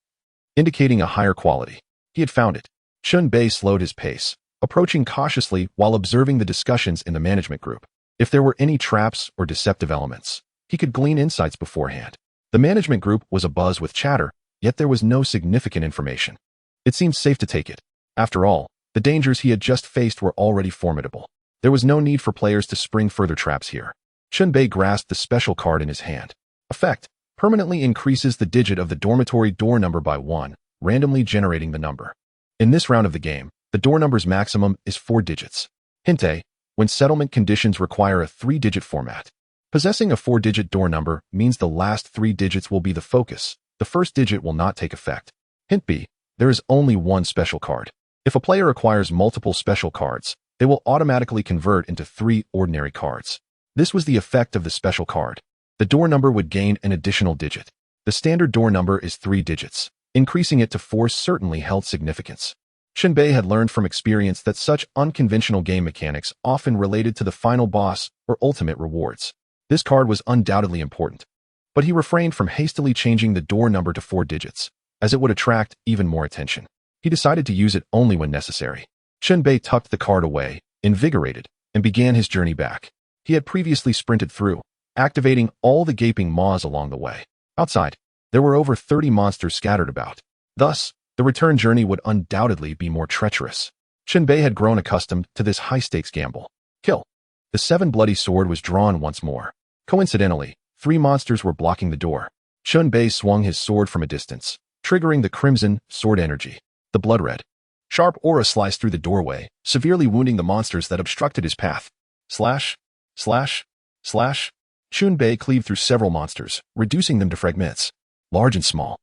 indicating a higher quality. He had found it. Chen Bei slowed his pace, approaching cautiously while observing the discussions in the management group. If there were any traps or deceptive elements, he could glean insights beforehand. The management group was abuzz with chatter, yet there was no significant information. It seemed safe to take it. After all, the dangers he had just faced were already formidable. There was no need for players to spring further traps here. Chen Bei grasped the special card in his hand. Effect, permanently increases the digit of the dormitory door number by 1, randomly generating the number. In this round of the game, the door number's maximum is 4 digits. Hint A, when settlement conditions require a 3-digit format. Possessing a 4-digit door number means the last 3 digits will be the focus. The first digit will not take effect. Hint B, there is only 1 special card. If a player acquires multiple special cards, they will automatically convert into 3 ordinary cards. This was the effect of the special card. The door number would gain an additional digit. The standard door number is 3 digits. Increasing it to 4 certainly held significance. Chen Bei had learned from experience that such unconventional game mechanics often related to the final boss or ultimate rewards. This card was undoubtedly important, but he refrained from hastily changing the door number to 4 digits, as it would attract even more attention. He decided to use it only when necessary. Chen Bei tucked the card away, invigorated, and began his journey back. He had previously sprinted through, activating all the gaping maws along the way. Outside, there were over 30 monsters scattered about. Thus, the return journey would undoubtedly be more treacherous. Chen Bei had grown accustomed to this high-stakes gamble. Kill. The 7 bloody sword was drawn once more. Coincidentally, 3 monsters were blocking the door. Chen Bei swung his sword from a distance, triggering the crimson sword energy. The blood red, sharp aura sliced through the doorway, severely wounding the monsters that obstructed his path. Slash, slash, slash. Chen Bei cleaved through several monsters, reducing them to fragments, large and small.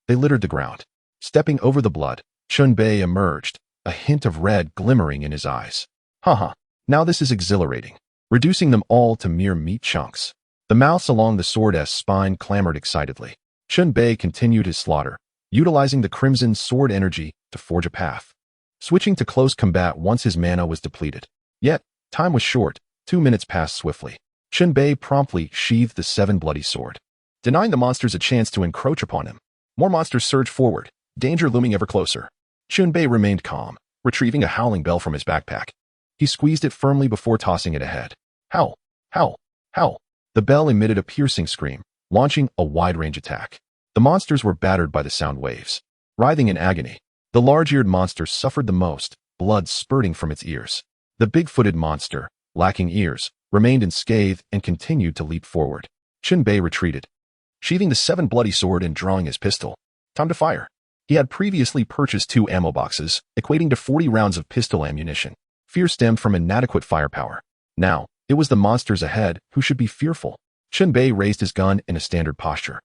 They littered the ground. Stepping over the blood, Chen Bei emerged, a hint of red glimmering in his eyes. Haha, now this is exhilarating. Reducing them all to mere meat chunks. The mouths along the sword's spine clamored excitedly. Chen Bei continued his slaughter, utilizing the crimson sword energy to forge a path, switching to close combat once his mana was depleted. Yet, time was short. 2 minutes passed swiftly. Chen Bei promptly sheathed the 7 bloody sword, denying the monsters a chance to encroach upon him. More monsters surged forward, danger looming ever closer. Chen Bei remained calm, retrieving a howling bell from his backpack. He squeezed it firmly before tossing it ahead. Howl! Howl! Howl! The bell emitted a piercing scream, launching a wide-range attack. The monsters were battered by the sound waves. Writhing in agony, the large-eared monster suffered the most, blood spurting from its ears. The big-footed monster, lacking ears, remained unscathed and continued to leap forward. Chen Bei retreated, sheathing the 7 bloody sword and drawing his pistol. Time to fire. He had previously purchased 2 ammo boxes, equating to 40 rounds of pistol ammunition. Fear stemmed from inadequate firepower. Now, it was the monsters ahead who should be fearful. Chen Bei raised his gun in a standard posture,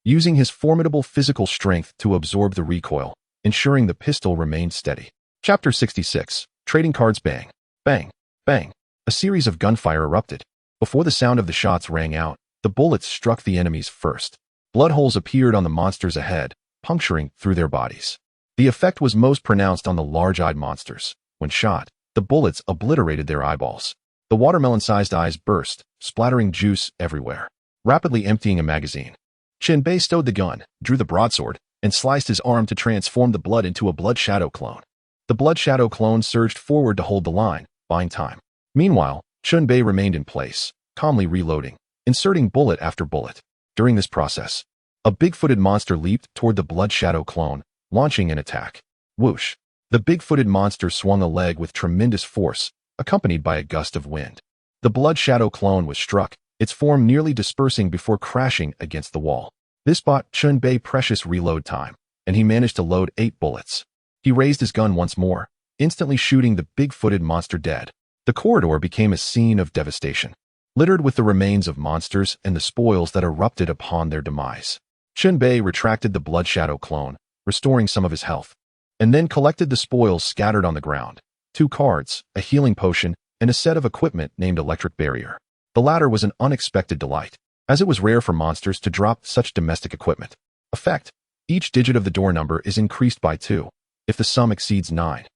using his formidable physical strength to absorb the recoil, ensuring the pistol remained steady. Chapter 66. Trading cards. Bang, bang, bang. A series of gunfire erupted. Before the sound of the shots rang out, the bullets struck the enemies first. Blood holes appeared on the monsters ahead, puncturing through their bodies. The effect was most pronounced on the large-eyed monsters. When shot, the bullets obliterated their eyeballs. The watermelon-sized eyes burst, splattering juice everywhere. Rapidly emptying a magazine, Chen Bei stowed the gun, drew the broadsword, and sliced his arm to transform the blood into a blood shadow clone. The blood shadow clone surged forward to hold the line, buying time. Meanwhile, Chen Bei remained in place, calmly reloading, inserting bullet after bullet. During this process, a big-footed monster leaped toward the blood shadow clone, launching an attack. Whoosh! The big-footed monster swung a leg with tremendous force, accompanied by a gust of wind. The blood shadow clone was struck, its form nearly dispersing before crashing against the wall. This bought Chen Bei precious reload time, and he managed to load 8 bullets. He raised his gun once more, instantly shooting the big-footed monster dead. The corridor became a scene of devastation, littered with the remains of monsters and the spoils that erupted upon their demise. Chen Bei retracted the blood shadow clone, restoring some of his health, and then collected the spoils scattered on the ground. 2 cards, a healing potion, and a set of equipment named Electric Barrier. The latter was an unexpected delight, as it was rare for monsters to drop such domestic equipment. Effect: each digit of the door number is increased by 2. If the sum exceeds 9,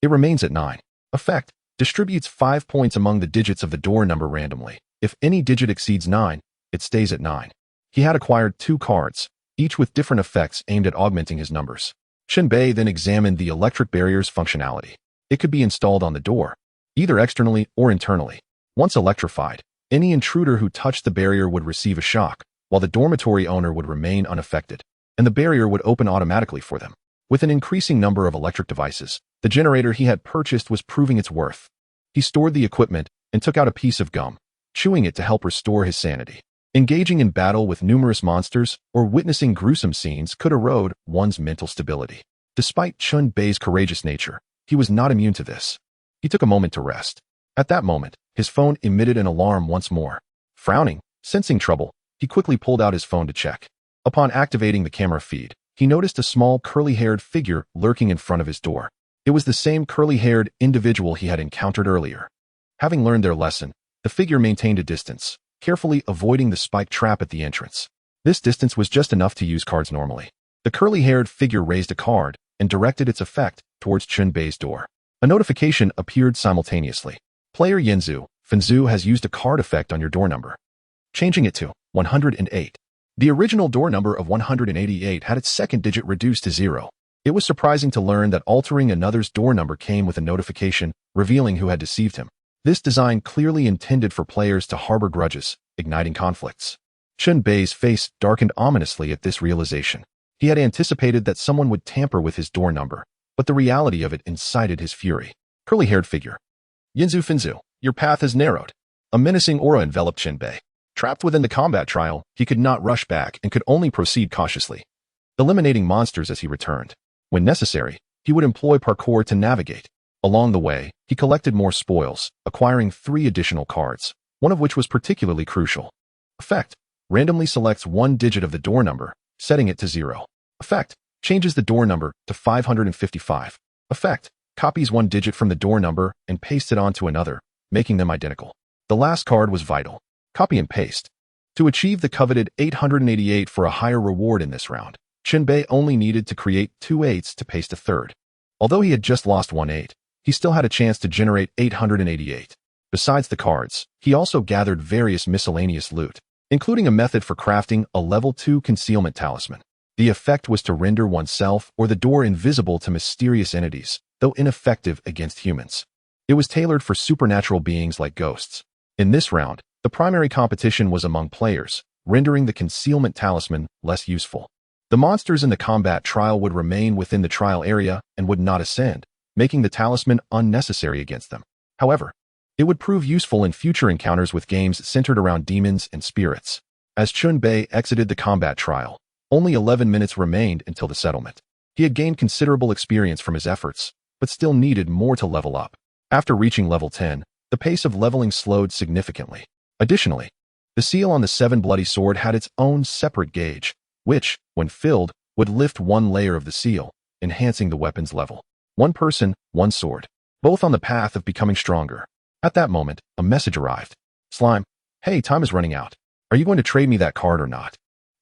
it remains at 9. Effect: distributes 5 points among the digits of the door number randomly. If any digit exceeds 9, it stays at 9. He had acquired 2 cards, each with different effects aimed at augmenting his numbers. Chen Bei then examined the electric barrier's functionality. It could be installed on the door, either externally or internally. Once electrified, any intruder who touched the barrier would receive a shock, while the dormitory owner would remain unaffected, and the barrier would open automatically for them. With an increasing number of electric devices, the generator he had purchased was proving its worth. He stored the equipment and took out a piece of gum, chewing it to help restore his sanity. Engaging in battle with numerous monsters or witnessing gruesome scenes could erode one's mental stability. Despite Chen Bei's courageous nature, he was not immune to this. He took a moment to rest. At that moment, his phone emitted an alarm once more. Frowning, sensing trouble, he quickly pulled out his phone to check. Upon activating the camera feed, he noticed a small curly-haired figure lurking in front of his door. It was the same curly-haired individual he had encountered earlier. Having learned their lesson, the figure maintained a distance, carefully avoiding the spike trap at the entrance. This distance was just enough to use cards normally. The curly-haired figure raised a card and directed its effect towards Chen Bei's door. A notification appeared simultaneously. Player Fenzu has used a card effect on your door number, changing it to 108. The original door number of 188 had its second digit reduced to 0. It was surprising to learn that altering another's door number came with a notification revealing who had deceived him. This design clearly intended for players to harbor grudges, igniting conflicts. Chen Bei's face darkened ominously at this realization. He had anticipated that someone would tamper with his door number, but the reality of it incited his fury. Curly-haired figure. Fenzu, your path has narrowed. A menacing aura enveloped Chen Bei. Trapped within the combat trial, he could not rush back and could only proceed cautiously, eliminating monsters as he returned. When necessary, he would employ parkour to navigate. Along the way, he collected more spoils, acquiring 3 additional cards, one of which was particularly crucial. Effect: randomly selects 1 digit of the door number, setting it to 0. Effect: changes the door number to 555. Effect: copies 1 digit from the door number and pastes it onto another, making them identical. The last card was vital. Copy and paste. To achieve the coveted 888 for a higher reward in this round, Chen Bei only needed to create 2 8s to paste a third. Although he had just lost 1 8, he still had a chance to generate 888. Besides the cards, he also gathered various miscellaneous loot, including a method for crafting a level 2 concealment talisman. The effect was to render oneself or the door invisible to mysterious entities, though ineffective against humans. It was tailored for supernatural beings like ghosts. In this round, the primary competition was among players, rendering the concealment talisman less useful. The monsters in the combat trial would remain within the trial area and would not ascend, making the talisman unnecessary against them. However, it would prove useful in future encounters with games centered around demons and spirits. As Chen Bei exited the combat trial, only 11 minutes remained until the settlement. He had gained considerable experience from his efforts, but still needed more to level up. After reaching level 10, the pace of leveling slowed significantly. Additionally, the seal on the 7 bloody sword had its own separate gauge, which, when filled, would lift one layer of the seal, enhancing the weapon's level. One person, one sword, both on the path of becoming stronger. At that moment, a message arrived. Slime, hey, time is running out. Are you going to trade me that card or not?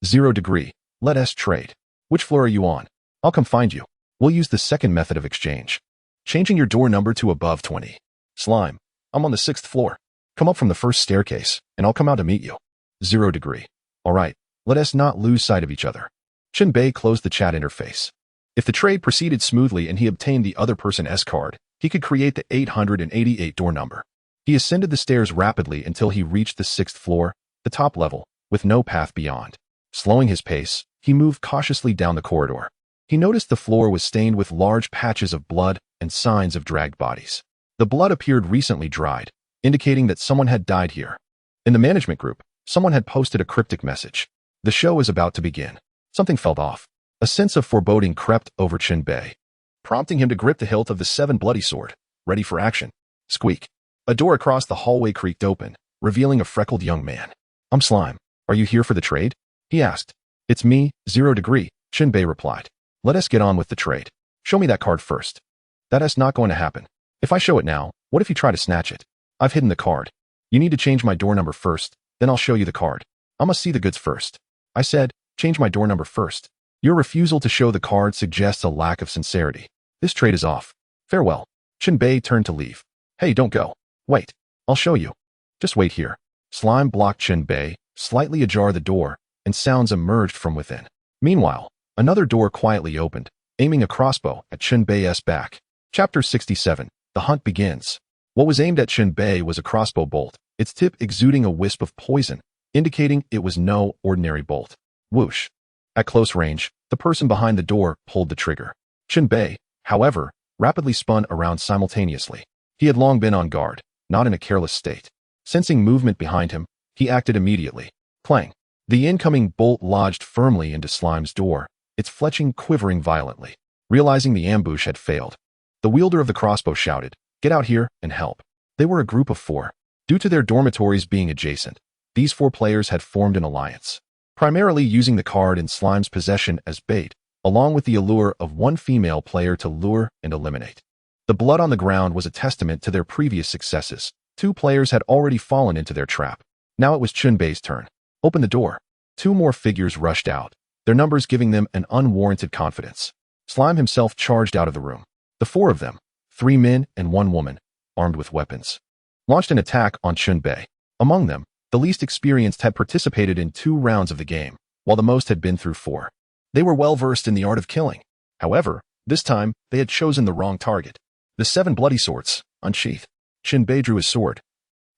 0 degree, let us trade. Which floor are you on? I'll come find you. We'll use the second method of exchange. Changing your door number to above 20. Slime, I'm on the 6th floor. Come up from the first staircase, and I'll come out to meet you. 0 degree. All right, let us not lose sight of each other. Chen Bei closed the chat interface. If the trade proceeded smoothly and he obtained the other person's card, he could create the 888 door number. He ascended the stairs rapidly until he reached the 6th floor, the top level, with no path beyond. Slowing his pace, he moved cautiously down the corridor. He noticed the floor was stained with large patches of blood and signs of dragged bodies. The blood appeared recently dried, indicating that someone had died here. In the management group, someone had posted a cryptic message. The show is about to begin. Something felt off. A sense of foreboding crept over Chen Bei, prompting him to grip the hilt of the 7 bloody sword, ready for action. Squeak. A door across the hallway creaked open, revealing a freckled young man. I'm Slime. Are you here for the trade? He asked. It's me, 0 degree, Chen Bei replied. Let us get on with the trade. Show me that card first. That is not going to happen. If I show it now, what if you try to snatch it? I've hidden the card. You need to change my door number first, then I'll show you the card. I must see the goods first. I said, change my door number first. Your refusal to show the card suggests a lack of sincerity. This trade is off. Farewell. Chen Bei turned to leave. Hey, don't go. Wait. I'll show you. Just wait here. Slime blocked Chen Bei, slightly ajar the door, and sounds emerged from within. Meanwhile, another door quietly opened, aiming a crossbow at Chen Bei's back. Chapter 67. The hunt begins. What was aimed at Chen Bei was a crossbow bolt, its tip exuding a wisp of poison, indicating it was no ordinary bolt. Whoosh. At close range, the person behind the door pulled the trigger. Chen Bei, however, rapidly spun around simultaneously. He had long been on guard, not in a careless state. Sensing movement behind him, he acted immediately. Clang. The incoming bolt lodged firmly into Slime's door, its fletching quivering violently. Realizing the ambush had failed, the wielder of the crossbow shouted, "Get out here and help." They were a group of 4. Due to their dormitories being adjacent, these 4 players had formed an alliance, primarily using the card in Slime's possession as bait, along with the allure of one female player to lure and eliminate. The blood on the ground was a testament to their previous successes. 2 players had already fallen into their trap. Now it was Chen Bei's turn. Open the door. 2 more figures rushed out, their numbers giving them an unwarranted confidence. Slime himself charged out of the room. The 4 of them, 3 men and 1 woman, armed with weapons, launched an attack on Chen Bei. Among them, the least experienced had participated in 2 rounds of the game, while the most had been through 4. They were well versed in the art of killing. However, this time, they had chosen the wrong target. The 7 bloody swords, unsheathed. Chen Bei drew his sword,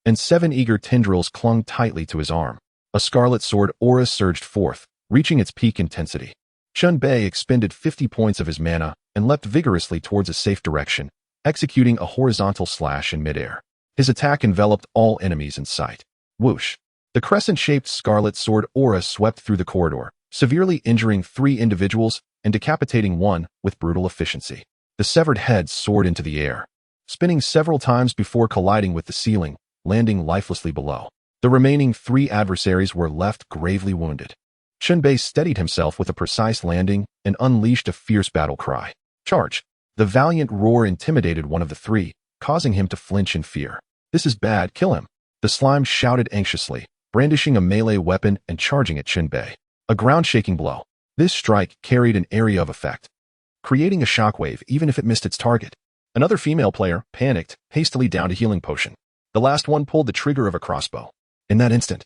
and 7 eager tendrils clung tightly to his arm. A scarlet sword aura surged forth, reaching its peak intensity. Chen Bei expended 50 points of his mana and leapt vigorously towards a safe direction, executing a horizontal slash in midair. His attack enveloped all enemies in sight. Whoosh. The crescent-shaped scarlet sword aura swept through the corridor, severely injuring 3 individuals and decapitating 1 with brutal efficiency. The severed head soared into the air, spinning several times before colliding with the ceiling, landing lifelessly below. The remaining 3 adversaries were left gravely wounded. Chen Bei steadied himself with a precise landing and unleashed a fierce battle cry. Charge! The valiant roar intimidated one of the 3, causing him to flinch in fear. This is bad, kill him! The slime shouted anxiously, brandishing a melee weapon and charging at Chen Bei. A ground-shaking blow. This strike carried an area of effect, creating a shockwave even if it missed its target. Another female player, panicked, hastily downed a healing potion. The last one pulled the trigger of a crossbow. In that instant,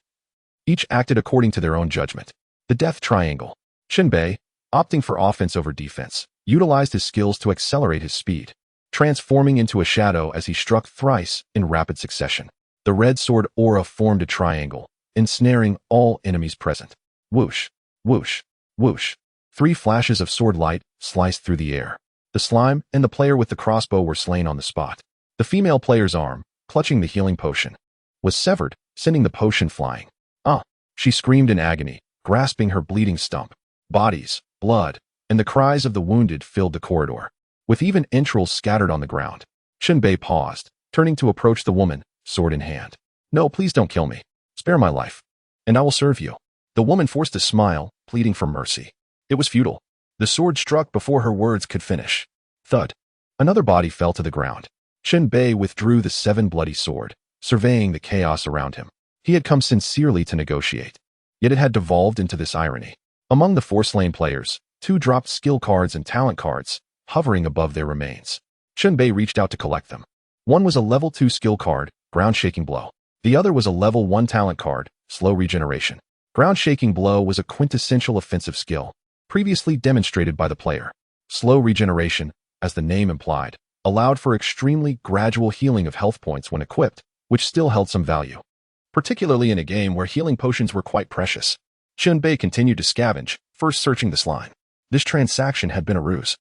each acted according to their own judgment. The death triangle. Chen Bei, opting for offense over defense, utilized his skills to accelerate his speed, transforming into a shadow as he struck thrice in rapid succession. The red sword aura formed a triangle, ensnaring all enemies present. Whoosh, whoosh, whoosh. 3 flashes of sword light sliced through the air. The slime and the player with the crossbow were slain on the spot. The female player's arm, clutching the healing potion, was severed, sending the potion flying. Ah! She screamed in agony, grasping her bleeding stump. Bodies, blood, and the cries of the wounded filled the corridor, with even entrails scattered on the ground. Chen Bei paused, turning to approach the woman, sword in hand. No, please don't kill me. Spare my life, and I will serve you. The woman forced a smile, pleading for mercy. It was futile. The sword struck before her words could finish. Thud. Another body fell to the ground. Chen Bei withdrew the 7 bloody sword, surveying the chaos around him. He had come sincerely to negotiate, yet it had devolved into this irony. Among the 4 slain players, 2 dropped skill cards and talent cards, hovering above their remains. Chen Bei reached out to collect them. One was a level 2 skill card, ground-shaking blow. The other was a level 1 talent card, slow regeneration. Ground-shaking blow was a quintessential offensive skill, previously demonstrated by the player. Slow regeneration, as the name implied, allowed for extremely gradual healing of health points when equipped, which still held some value, particularly in a game where healing potions were quite precious. Chen Bei continued to scavenge, first searching the slime. This transaction had been a ruse,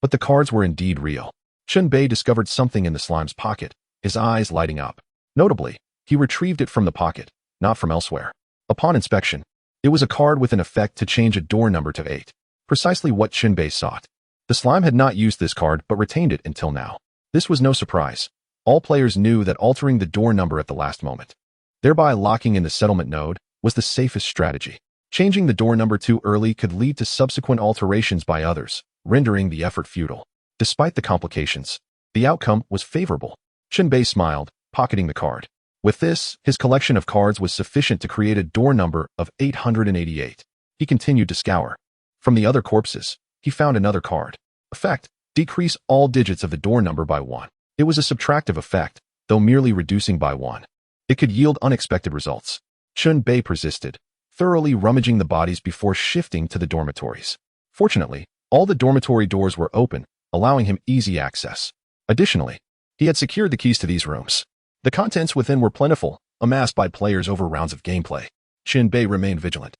but the cards were indeed real. Chen Bei discovered something in the slime's pocket, his eyes lighting up. Notably, he retrieved it from the pocket, not from elsewhere. Upon inspection, it was a card with an effect to change a door number to 8, precisely what Chen Bei sought. The slime had not used this card but retained it until now. This was no surprise. All players knew that altering the door number at the last moment, thereby locking in the settlement node, was the safest strategy. Changing the door number too early could lead to subsequent alterations by others, rendering the effort futile. Despite the complications, the outcome was favorable. Chen Bei smiled, pocketing the card. With this, his collection of cards was sufficient to create a door number of 888. He continued to scour. From the other corpses, he found another card. Effect: decrease all digits of the door number by 1. It was a subtractive effect, though merely reducing by 1. It could yield unexpected results. Chen Bei persisted, thoroughly rummaging the bodies before shifting to the dormitories. Fortunately, all the dormitory doors were open, allowing him easy access. Additionally, he had secured the keys to these rooms. The contents within were plentiful, amassed by players over rounds of gameplay. Chen Bei remained vigilant,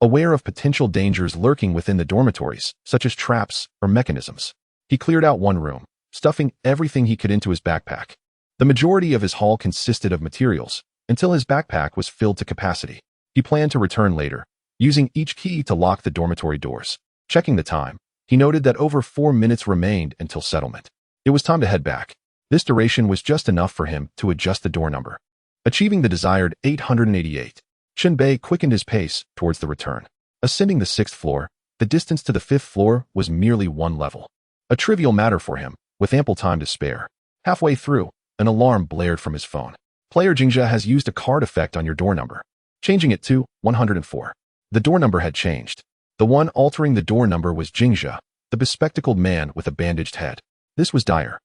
aware of potential dangers lurking within the dormitories, such as traps or mechanisms. He cleared out one room, stuffing everything he could into his backpack. The majority of his haul consisted of materials, until his backpack was filled to capacity. He planned to return later, using each key to lock the dormitory doors. Checking the time, he noted that over 4 minutes remained until settlement. It was time to head back. This duration was just enough for him to adjust the door number. Achieving the desired 888, Chen Bei quickened his pace towards the return. Ascending the 6th floor, the distance to the 5th floor was merely 1 level. A trivial matter for him, with ample time to spare. Halfway through, an alarm blared from his phone. Player Jingjia has used a card effect on your door number, changing it to 104. The door number had changed. The one altering the door number was Jingjia, the bespectacled man with a bandaged head. This was dire.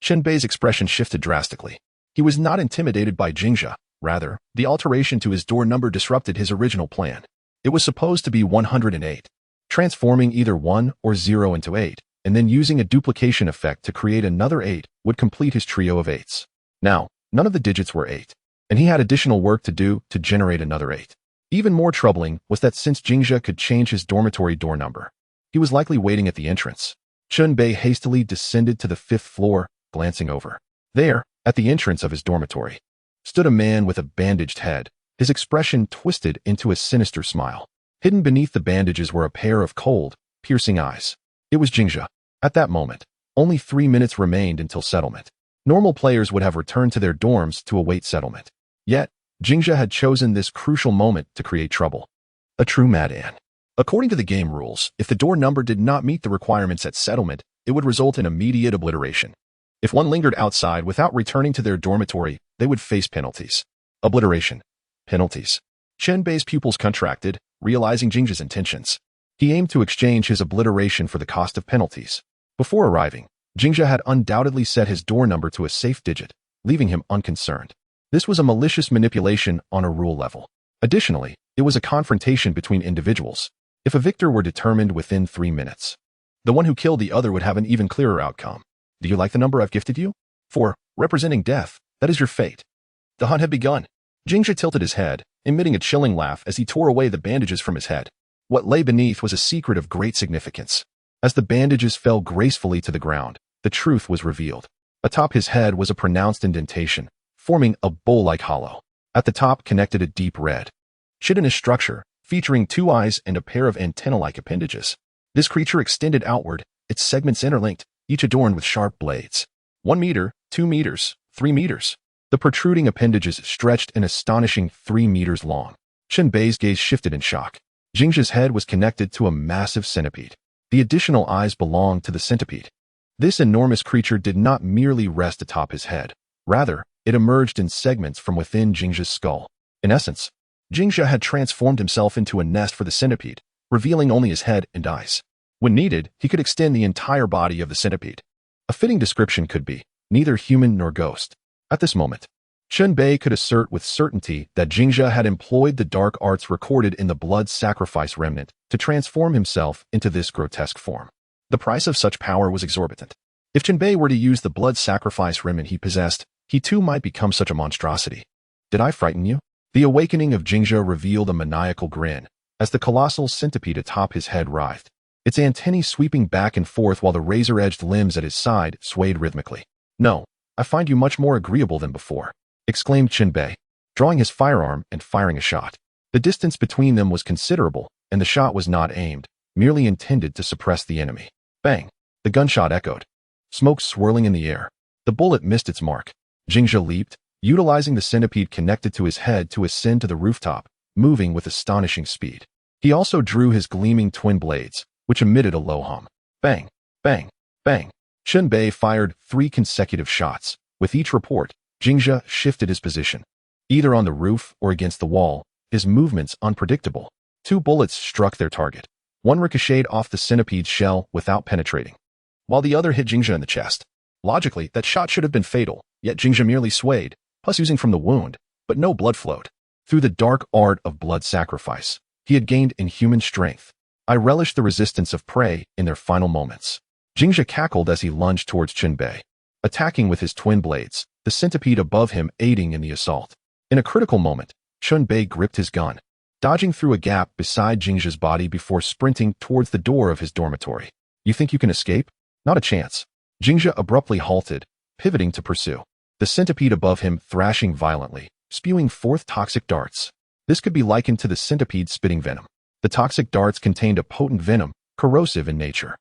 Chen Bei's expression shifted drastically. He was not intimidated by Jingjia. Rather, the alteration to his door number disrupted his original plan. It was supposed to be 108, transforming either 1 or 0 into 8, and then using a duplication effect to create another 8 would complete his trio of 8s. Now, none of the digits were 8, and he had additional work to do to generate another 8. Even more troubling was that since Jingjia could change his dormitory door number, he was likely waiting at the entrance. Chen Bei hastily descended to the 5th floor, glancing over. There, at the entrance of his dormitory, stood a man with a bandaged head, his expression twisted into a sinister smile. Hidden beneath the bandages were a pair of cold, piercing eyes. It was Jingjia. At that moment, only 3 minutes remained until settlement. Normal players would have returned to their dorms to await settlement. Yet, Jingjia had chosen this crucial moment to create trouble. A true madman. According to the game rules, if the door number did not meet the requirements at settlement, it would result in immediate obliteration. If one lingered outside without returning to their dormitory, they would face penalties. Obliteration. Penalties. Chen Bei's pupils contracted, realizing Jingjia's intentions. He aimed to exchange his obliteration for the cost of penalties. Before arriving, Jingjia had undoubtedly set his door number to a safe digit, leaving him unconcerned. This was a malicious manipulation on a rule level. Additionally, it was a confrontation between individuals, If a victor were determined within 3 minutes, the one who killed the other would have an even clearer outcome. Do you like the number I've gifted you? 4, representing death. That is your fate. The hunt had begun. Jingja tilted his head, emitting a chilling laugh as he tore away the bandages from his head. What lay beneath was a secret of great significance. As the bandages fell gracefully to the ground, the truth was revealed. Atop his head was a pronounced indentation, forming a bowl-like hollow. At the top connected a deep red, chitinous structure, featuring 2 eyes and a pair of antenna-like appendages. This creature extended outward, its segments interlinked, each adorned with sharp blades. 1 meter, 2 meters, 3 meters. The protruding appendages stretched an astonishing 3 meters long. Chen Bei's gaze shifted in shock. Jingja's head was connected to a massive centipede. The additional eyes belonged to the centipede. This enormous creature did not merely rest atop his head. Rather, it emerged in segments from within Jingja's skull. In essence, Jingja had transformed himself into a nest for the centipede, revealing only his head and eyes. When needed, he could extend the entire body of the centipede. A fitting description could be neither human nor ghost. At this moment, Chen Bei could assert with certainty that Jingja had employed the dark arts recorded in the blood sacrifice remnant to transform himself into this grotesque form. The price of such power was exorbitant. If Chen Bei were to use the blood sacrifice remnant he possessed, he too might become such a monstrosity. Did I frighten you? The awakening of Jingja revealed a maniacal grin as the colossal centipede atop his head writhed, its antennae sweeping back and forth while the razor-edged limbs at his side swayed rhythmically. No, I find you much more agreeable than before, exclaimed Chen Bei, drawing his firearm and firing a shot. The distance between them was considerable, and the shot was not aimed, merely intended to suppress the enemy. Bang! The gunshot echoed, smoke swirling in the air. The bullet missed its mark. Jingja leaped, utilizing the centipede connected to his head to ascend to the rooftop, moving with astonishing speed. He also drew his gleaming twin blades, which emitted a low hum. Bang! Bang! Bang! Chen Bei fired 3 consecutive shots. With each report, Jingja shifted his position. Either on the roof or against the wall, his movements unpredictable. 2 bullets struck their target. One ricocheted off the centipede's shell without penetrating, while the other hit Jingja in the chest. Logically, that shot should have been fatal, yet Jingja merely swayed, pus oozing from the wound, but no blood flowed. Through the dark art of blood sacrifice, he had gained inhuman strength. I relished the resistance of prey in their final moments. Jingja cackled as he lunged towards Chen Bei, attacking with his twin blades, the centipede above him aiding in the assault. In a critical moment, Chen Bei gripped his gun, dodging through a gap beside Jingja's body before sprinting towards the door of his dormitory. You think you can escape? Not a chance. Jingja abruptly halted, pivoting to pursue, the centipede above him thrashing violently, spewing forth toxic darts. This could be likened to the centipede spitting venom. The toxic darts contained a potent venom, corrosive in nature.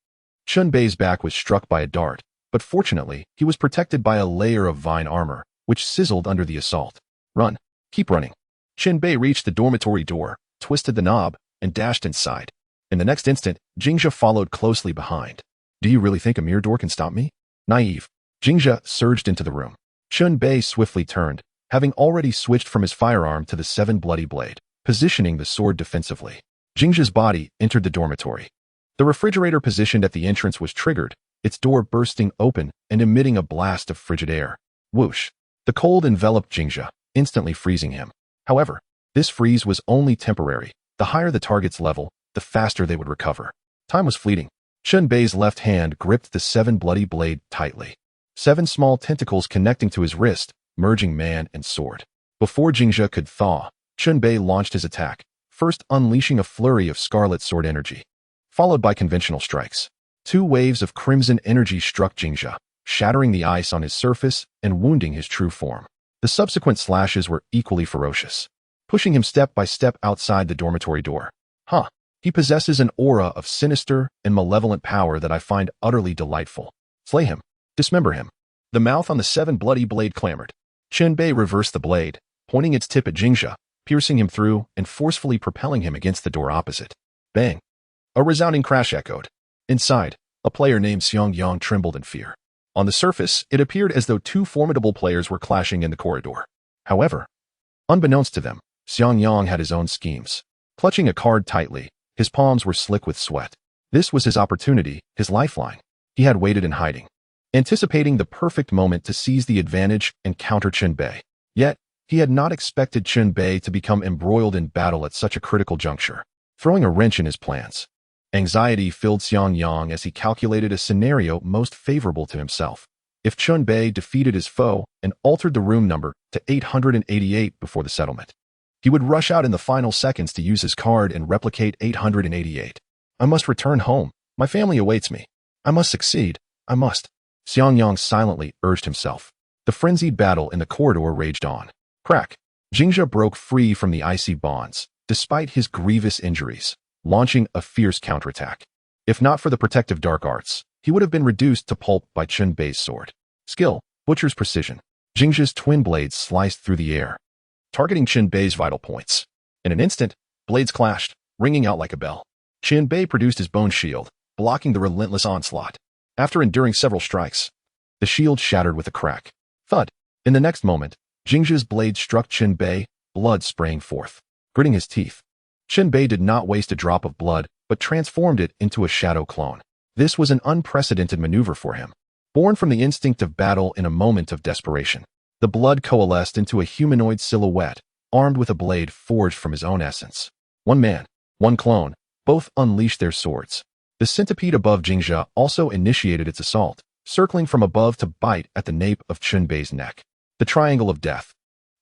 Chen Bei's back was struck by a dart, but fortunately, he was protected by a layer of vine armor, which sizzled under the assault. Run. Keep running. Chen Bei reached the dormitory door, twisted the knob, and dashed inside. In the next instant, Jingja followed closely behind. Do you really think a mere door can stop me? Naive. Jingja surged into the room. Chen Bei swiftly turned, having already switched from his firearm to the 7 bloody blade, positioning the sword defensively. Jingja's body entered the dormitory. The refrigerator positioned at the entrance was triggered, its door bursting open and emitting a blast of frigid air. Whoosh! The cold enveloped Jingja, instantly freezing him. However, this freeze was only temporary. The higher the target's level, the faster they would recover. Time was fleeting. Chen Bei's left hand gripped the 7 bloody blade tightly. 7 small tentacles connecting to his wrist, merging man and sword. Before Jingja could thaw, Chen Bei launched his attack, first unleashing a flurry of scarlet sword energy, followed by conventional strikes. 2 waves of crimson energy struck Jingja, shattering the ice on his surface and wounding his true form. The subsequent slashes were equally ferocious, pushing him step by step outside the dormitory door. Huh. He possesses an aura of sinister and malevolent power that I find utterly delightful. Slay him. Dismember him. The mouth on the 7 bloody blade clamored. Chen Bei reversed the blade, pointing its tip at Jingja, piercing him through and forcefully propelling him against the door opposite. Bang! A resounding crash echoed. Inside, a player named Xiang Yang trembled in fear. On the surface, it appeared as though 2 formidable players were clashing in the corridor. However, unbeknownst to them, Xiang Yang had his own schemes. Clutching a card tightly, his palms were slick with sweat. This was his opportunity, his lifeline. He had waited in hiding, anticipating the perfect moment to seize the advantage and counter Chen Bei. Yet, he had not expected Chen Bei to become embroiled in battle at such a critical juncture. throwing a wrench in his plans. Anxiety filled Xiangyang as he calculated a scenario most favorable to himself. If Chen Bei defeated his foe and altered the room number to 888 before the settlement, he would rush out in the final seconds to use his card and replicate 888. I must return home. My family awaits me. I must succeed. I must. Xiangyang silently urged himself. The frenzied battle in the corridor raged on. Crack. Jingzhe broke free from the icy bonds, despite his grievous injuries, launching a fierce counterattack. If not for the protective dark arts, he would have been reduced to pulp by Chen Bei's sword. Skill, butcher's precision. Jingzhe's twin blades sliced through the air, targeting Chen Bei's vital points. In an instant, blades clashed, ringing out like a bell. Chen Bei produced his bone shield, blocking the relentless onslaught. After enduring several strikes, the shield shattered with a crack. Thud. In the next moment, Jingzhe's blade struck Chen Bei, blood spraying forth. Gritting his teeth, Chen Bei did not waste a drop of blood, but transformed it into a shadow clone. This was an unprecedented maneuver for him. Born from the instinct of battle in a moment of desperation, the blood coalesced into a humanoid silhouette, armed with a blade forged from his own essence. One man, one clone, both unleashed their swords. The centipede above Jingzhe also initiated its assault, circling from above to bite at the nape of Chen Bei's neck. The triangle of death.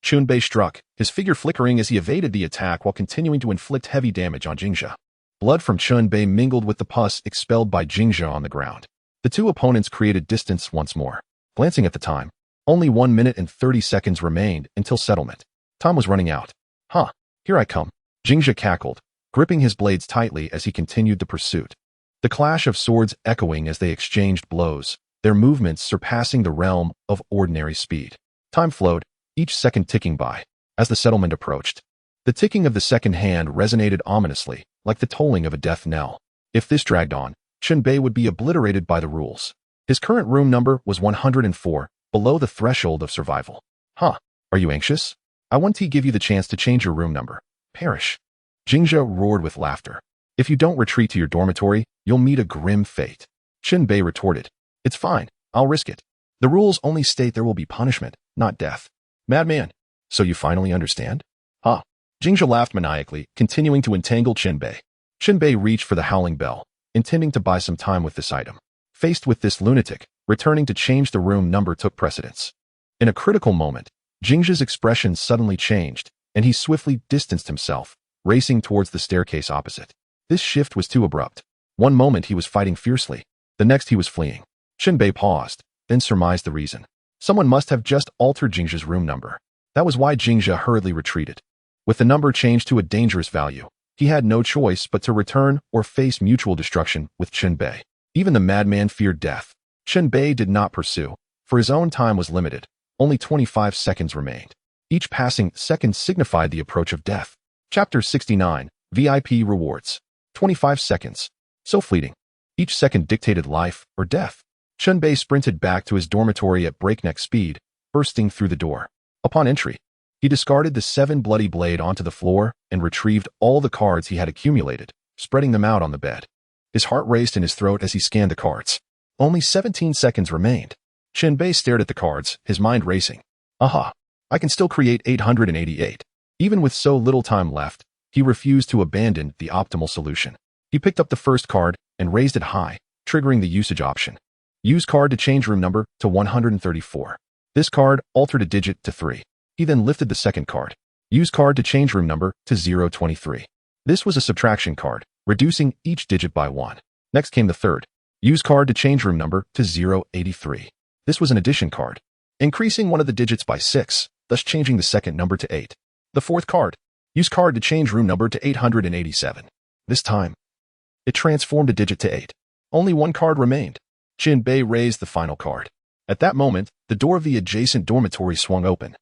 Chen Bei struck, his figure flickering as he evaded the attack while continuing to inflict heavy damage on Jingzhe. Blood from Chen Bei mingled with the pus expelled by Jingzhe on the ground. The two opponents created distance once more. Glancing at the time, only 1 minute and 30 seconds remained until settlement. Time was running out. Huh, here I come. Jingzhe cackled, gripping his blades tightly as he continued the pursuit. The clash of swords echoing as they exchanged blows, their movements surpassing the realm of ordinary speed. Time flowed, each second ticking by. As the settlement approached, the ticking of the second hand resonated ominously, like the tolling of a death knell. If this dragged on, Chen Bei would be obliterated by the rules. His current room number was 104, below the threshold of survival. Huh, are you anxious? I want to give you the chance to change your room number. Perish. Jingzhe roared with laughter. If you don't retreat to your dormitory, you'll meet a grim fate. Chen Bei retorted. It's fine, I'll risk it. The rules only state there will be punishment, not death. Madman. So you finally understand? Huh. Jingzhe laughed maniacally, continuing to entangle Chen Bei. Chen Bei reached for the howling bell, intending to buy some time with this item. Faced with this lunatic, returning to change the room number took precedence. In a critical moment, Jingzhe's expression suddenly changed, and he swiftly distanced himself, racing towards the staircase opposite. This shift was too abrupt. One moment he was fighting fiercely, the next he was fleeing. Chen Bei paused, then surmised the reason. Someone must have just altered Jingzhe's room number. That was why Jingzhe hurriedly retreated. With the number changed to a dangerous value, he had no choice but to return or face mutual destruction with Chen Bei. Even the madman feared death. Chen Bei did not pursue, for his own time was limited. Only 25 seconds remained. Each passing second signified the approach of death. Chapter 69, VIP Rewards. 25 seconds. So fleeting. Each second dictated life or death. Chen Bei sprinted back to his dormitory at breakneck speed, bursting through the door. Upon entry, he discarded the 7 bloody blade onto the floor and retrieved all the cards he had accumulated, spreading them out on the bed. His heart raced in his throat as he scanned the cards. Only 17 seconds remained. Chen Bei stared at the cards, his mind racing. Aha! I can still create 888. Even with so little time left, he refused to abandon the optimal solution. He picked up the first card and raised it high, triggering the usage option. Use card to change room number to 134. This card altered a digit to 3. He then lifted the second card. Use card to change room number to 023. This was a subtraction card, reducing each digit by 1. Next came the third. Use card to change room number to 083. This was an addition card, increasing one of the digits by 6, thus changing the second number to 8. The fourth card. Use card to change room number to 887. This time, it transformed a digit to 8. Only one card remained. Chen Bei raised the final card. At that moment, the door of the adjacent dormitory swung open,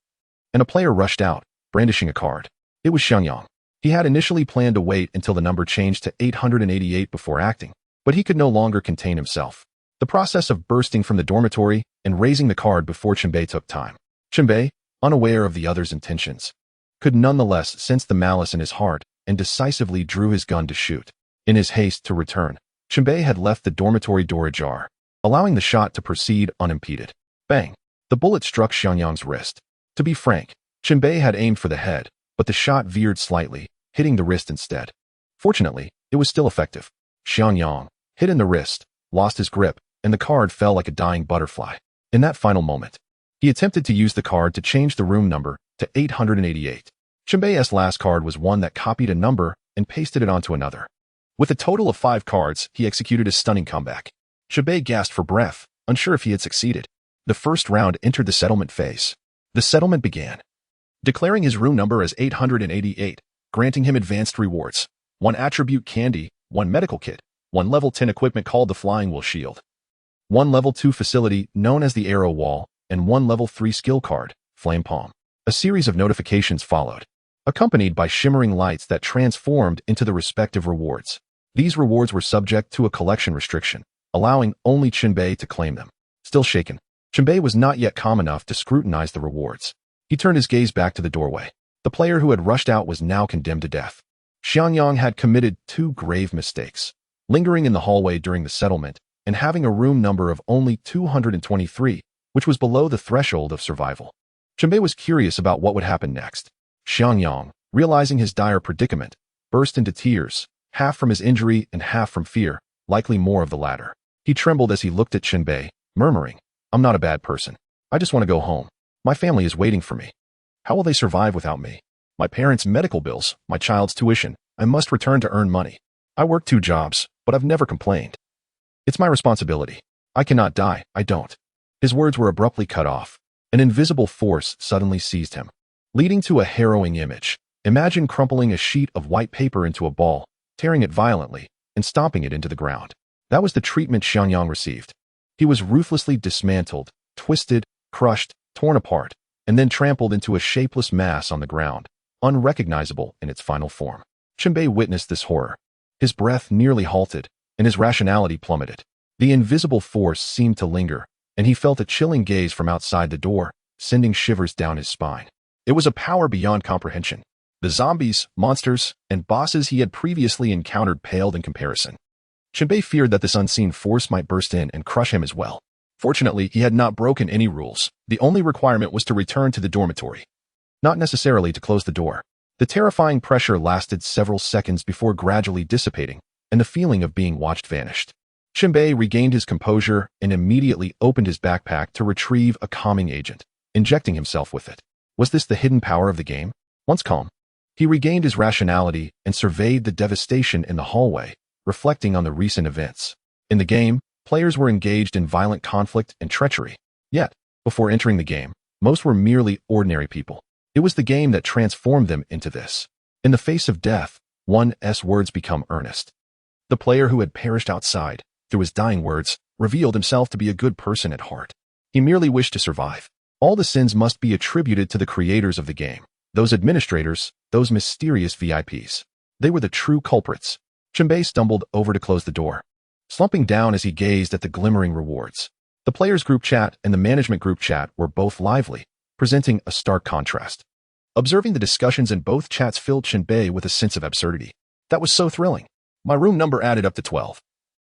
and a player rushed out, brandishing a card. It was Xiangyang. He had initially planned to wait until the number changed to 888 before acting, but he could no longer contain himself. The process of bursting from the dormitory and raising the card before Chen Bei took time. Chen Bei, unaware of the other's intentions, could nonetheless sense the malice in his heart and decisively drew his gun to shoot. In his haste to return, Chen Bei had left the dormitory door ajar, allowing the shot to proceed unimpeded. Bang! The bullet struck Xiangyang's wrist. To be frank, Chen Bei had aimed for the head, but the shot veered slightly, hitting the wrist instead. Fortunately, it was still effective. Xiangyang, hit in the wrist, lost his grip, and the card fell like a dying butterfly. In that final moment, he attempted to use the card to change the room number to 888. Chen Bei's last card was one that copied a number and pasted it onto another. With a total of 5 cards, he executed a stunning comeback. Chen Bei gasped for breath, unsure if he had succeeded. The first round entered the settlement phase. The settlement began. Declaring his room number as 888, granting him advanced rewards. 1 attribute candy, 1 medical kit, 1 level 10 equipment called the Flying Will Shield, 1 level 2 facility known as the Arrow Wall, and 1 level 3 skill card, Flame Palm. A series of notifications followed, accompanied by shimmering lights that transformed into the respective rewards. These rewards were subject to a collection restriction, allowing only Chen Bei to claim them. Still shaken, Chen Bei was not yet calm enough to scrutinize the rewards. He turned his gaze back to the doorway. The player who had rushed out was now condemned to death. Xiangyang had committed 2 grave mistakes, lingering in the hallway during the settlement and having a room number of only 223, which was below the threshold of survival. Chen Bei was curious about what would happen next. Xiangyang, realizing his dire predicament, burst into tears, half from his injury and half from fear, likely more of the latter. He trembled as he looked at Chen Bei, murmuring, "I'm not a bad person. I just want to go home. My family is waiting for me. How will they survive without me? My parents' medical bills, my child's tuition. I must return to earn money. I work 2 jobs, but I've never complained. It's my responsibility. I cannot die, I don't." His words were abruptly cut off. An invisible force suddenly seized him, leading to a harrowing image. Imagine crumpling a sheet of white paper into a ball, tearing it violently, and stomping it into the ground. That was the treatment Xiangyang received. He was ruthlessly dismantled, twisted, crushed, torn apart, and then trampled into a shapeless mass on the ground, unrecognizable in its final form. Chen Bei witnessed this horror. His breath nearly halted, and his rationality plummeted. The invisible force seemed to linger, and he felt a chilling gaze from outside the door, sending shivers down his spine. It was a power beyond comprehension. The zombies, monsters, and bosses he had previously encountered paled in comparison. Chen Bei feared that this unseen force might burst in and crush him as well. Fortunately, he had not broken any rules. The only requirement was to return to the dormitory, not necessarily to close the door. The terrifying pressure lasted several seconds before gradually dissipating, and the feeling of being watched vanished. Chen Bei regained his composure and immediately opened his backpack to retrieve a calming agent, injecting himself with it. Was this the hidden power of the game? Once calm, he regained his rationality and surveyed the devastation in the hallway, reflecting on the recent events. In the game, players were engaged in violent conflict and treachery. Yet, before entering the game, most were merely ordinary people. It was the game that transformed them into this. In the face of death, one's words become earnest. The player who had perished outside, through his dying words, revealed himself to be a good person at heart. He merely wished to survive. All the sins must be attributed to the creators of the game, those administrators, those mysterious VIPs. They were the true culprits. Chen Bei stumbled over to close the door, slumping down as he gazed at the glimmering rewards. The players' group chat and the management group chat were both lively, presenting a stark contrast. Observing the discussions in both chats filled Chen Bei with a sense of absurdity. That was so thrilling. My room number added up to 12.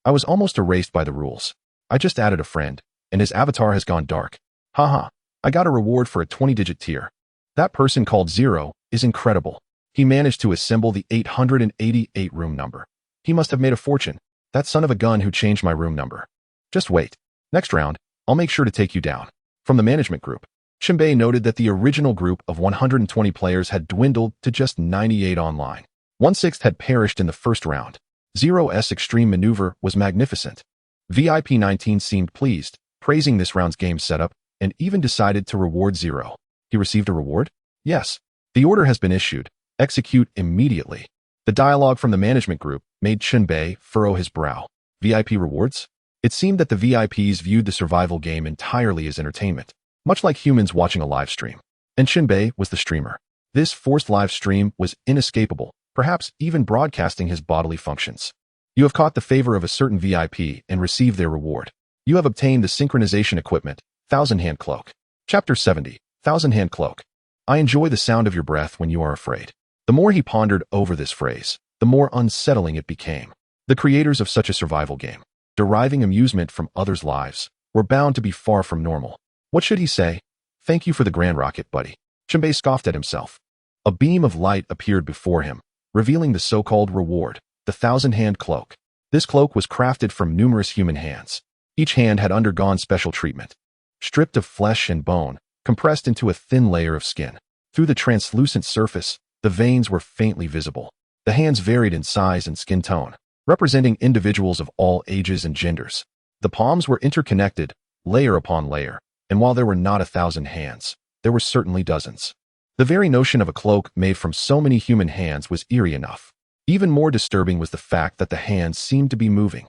I was almost erased by the rules. I just added a friend, and his avatar has gone dark. Haha, I got a reward for a 20-digit tier. That person called Zero is incredible. He managed to assemble the 888 room number. He must have made a fortune. That son of a gun who changed my room number. Just wait. Next round, I'll make sure to take you down. From the management group, Chen Bei noted that the original group of 120 players had dwindled to just 98 online. 1/6 had perished in the first round. Zero's extreme maneuver was magnificent. VIP 19 seemed pleased, praising this round's game setup, and even decided to reward Zero. He received a reward? Yes. The order has been issued. Execute immediately. The dialogue from the management group made Chen Bei furrow his brow. VIP rewards? It seemed that the VIPs viewed the survival game entirely as entertainment, much like humans watching a live stream. And Chen Bei was the streamer. This forced live stream was inescapable, perhaps even broadcasting his bodily functions. You have caught the favor of a certain VIP and received their reward. You have obtained the synchronization equipment, Thousand Hand Cloak. Chapter 70, Thousand Hand Cloak. I enjoy the sound of your breath when you are afraid. The more he pondered over this phrase, the more unsettling it became. The creators of such a survival game, deriving amusement from others' lives, were bound to be far from normal. What should he say? Thank you for the grand rocket, buddy. Chen Bei scoffed at himself. A beam of light appeared before him, revealing the so-called reward, the thousand-hand cloak. This cloak was crafted from numerous human hands. Each hand had undergone special treatment. Stripped of flesh and bone, compressed into a thin layer of skin. Through the translucent surface, the veins were faintly visible. The hands varied in size and skin tone, representing individuals of all ages and genders. The palms were interconnected, layer upon layer, and while there were not 1,000 hands, there were certainly dozens. The very notion of a cloak made from so many human hands was eerie enough. Even more disturbing was the fact that the hands seemed to be moving.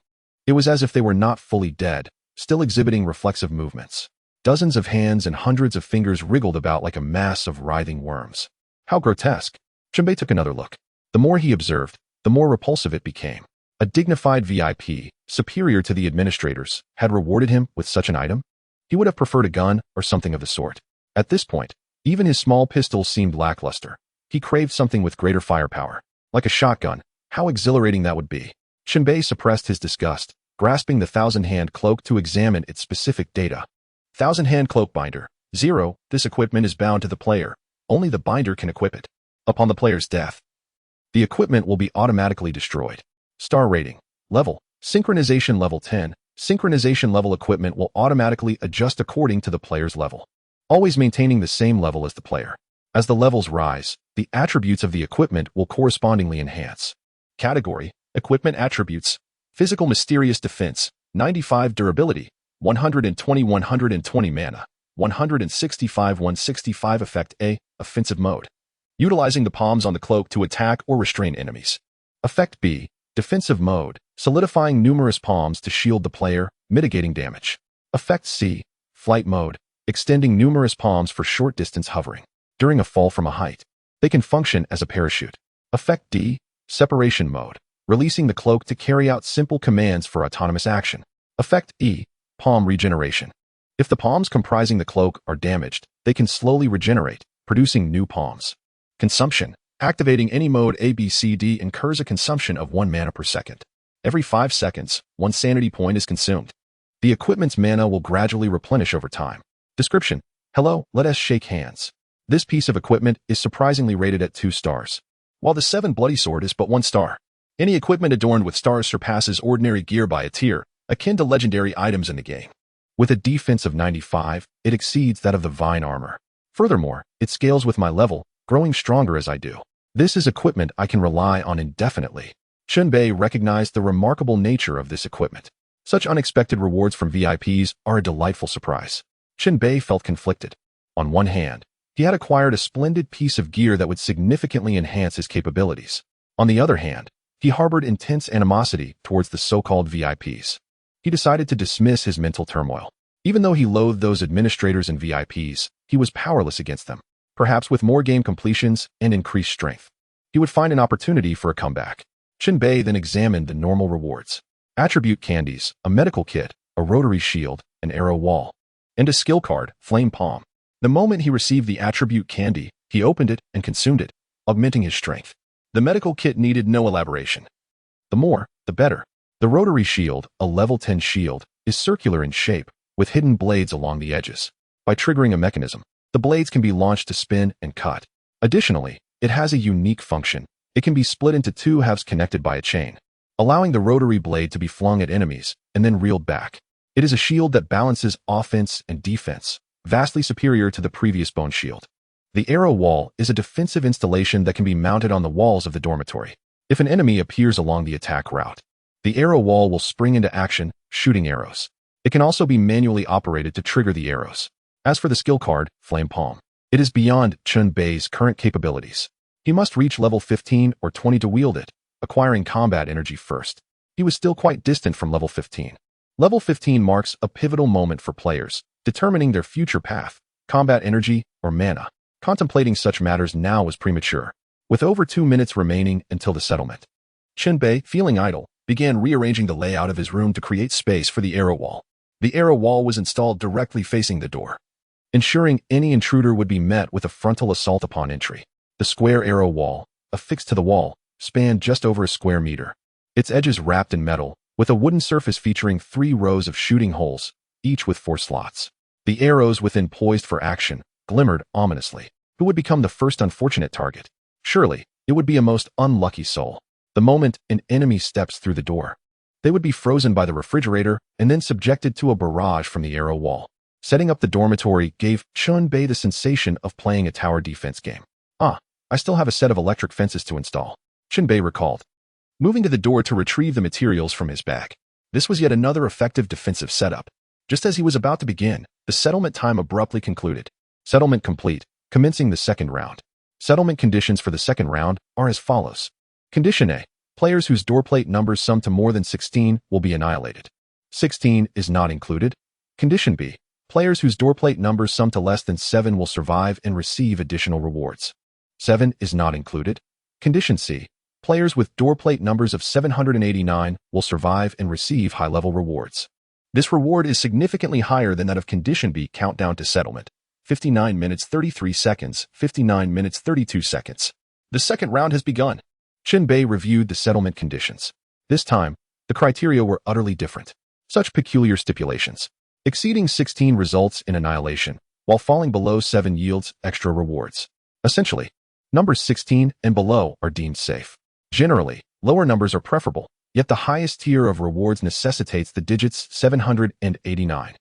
It was as if they were not fully dead, still exhibiting reflexive movements. Dozens of hands and hundreds of fingers wriggled about like a mass of writhing worms. How grotesque! Chen Bei took another look. The more he observed, the more repulsive it became. A dignified VIP, superior to the administrators, had rewarded him with such an item? He would have preferred a gun or something of the sort. At this point, even his small pistol seemed lackluster. He craved something with greater firepower. Like a shotgun. How exhilarating that would be. Chen Bei suppressed his disgust, grasping the thousand-hand cloak to examine its specific data. Thousand-hand cloak binder. 0. This equipment is bound to the player. Only the binder can equip it. Upon the player's death, the equipment will be automatically destroyed. Star rating. Level. Synchronization level 10. Synchronization level equipment will automatically adjust according to the player's level, always maintaining the same level as the player. As the levels rise, the attributes of the equipment will correspondingly enhance. Category. Equipment attributes. Physical mysterious defense, 95 durability, 120 mana, 165 effect A, offensive mode. Utilizing the palms on the cloak to attack or restrain enemies. Effect B, defensive mode, solidifying numerous palms to shield the player, mitigating damage. Effect C, flight mode, extending numerous palms for short distance hovering. During a fall from a height, they can function as a parachute. Effect D, separation mode, releasing the cloak to carry out simple commands for autonomous action. Effect E, palm regeneration. If the palms comprising the cloak are damaged, they can slowly regenerate, producing new palms. Consumption. Activating any mode A, B, C, D incurs a consumption of 1 mana per second. Every 5 seconds, 1 sanity point is consumed. The equipment's mana will gradually replenish over time. Description. Hello, let us shake hands. This piece of equipment is surprisingly rated at 2 stars, while the 7 bloody sword is but 1 star. Any equipment adorned with stars surpasses ordinary gear by a tier, akin to legendary items in the game. With a defense of 95, it exceeds that of the Vine armor. Furthermore, it scales with my level, growing stronger as I do. This is equipment I can rely on indefinitely. Chen Bei recognized the remarkable nature of this equipment. Such unexpected rewards from VIPs are a delightful surprise. Chen Bei felt conflicted. On one hand, he had acquired a splendid piece of gear that would significantly enhance his capabilities. On the other hand, he harbored intense animosity towards the so-called VIPs. He decided to dismiss his mental turmoil. Even though he loathed those administrators and VIPs, he was powerless against them. Perhaps with more game completions and increased strength, he would find an opportunity for a comeback. Chen Bei then examined the normal rewards. Attribute candies, a medical kit, a rotary shield, an arrow wall, and a skill card, flame palm. The moment he received the attribute candy, he opened it and consumed it, augmenting his strength. The medical kit needed no elaboration. The more, the better. The rotary shield, a level 10 shield, is circular in shape, with hidden blades along the edges. By triggering a mechanism, the blades can be launched to spin and cut. Additionally, it has a unique function. It can be split into 2 halves connected by a chain, allowing the rotary blade to be flung at enemies and then reeled back. It is a shield that balances offense and defense, vastly superior to the previous bone shield. The arrow wall is a defensive installation that can be mounted on the walls of the dormitory. If an enemy appears along the attack route, the arrow wall will spring into action, shooting arrows. It can also be manually operated to trigger the arrows. As for the skill card, Flame Palm, it is beyond Chen Bei's current capabilities. He must reach level 15 or 20 to wield it, acquiring combat energy first. He was still quite distant from level 15. Level 15 marks a pivotal moment for players, determining their future path, combat energy, or mana. Contemplating such matters now was premature. With over 2 minutes remaining until the settlement, Chen Bei, feeling idle, began rearranging the layout of his room to create space for the arrow wall. The arrow wall was installed directly facing the door, ensuring any intruder would be met with a frontal assault upon entry. The square arrow wall, affixed to the wall, spanned just over a square meter. Its edges wrapped in metal, with a wooden surface featuring 3 rows of shooting holes, each with 4 slots. The arrows within, poised for action, glimmered ominously. Who would become the first unfortunate target? Surely, It would be a most unlucky soul. The moment an enemy steps through the door, they would be frozen by the refrigerator and then subjected to a barrage from the arrow wall. Setting up the dormitory gave Chen Bei the sensation of playing a tower defense game. I still have a set of electric fences to install, Chen Bei recalled, moving to the door to retrieve the materials from his bag. This was yet another effective defensive setup. Just as he was about to begin, the settlement time abruptly concluded. Settlement complete, commencing the second round. Settlement conditions for the second round are as follows. Condition A. Players whose doorplate numbers sum to more than 16 will be annihilated. 16 is not included. Condition B. Players whose doorplate numbers sum to less than 7 will survive and receive additional rewards. 7 is not included. Condition C. Players with doorplate numbers of 789 will survive and receive high-level rewards. This reward is significantly higher than that of Condition B. Countdown to settlement. 59 minutes 33 seconds, 59 minutes 32 seconds. The second round has begun. Chen Bei reviewed the settlement conditions. This time, the criteria were utterly different. Such peculiar stipulations. Exceeding 16 results in annihilation, while falling below 7 yields extra rewards. Essentially, numbers 16 and below are deemed safe. Generally, lower numbers are preferable, yet the highest tier of rewards necessitates the digits 789.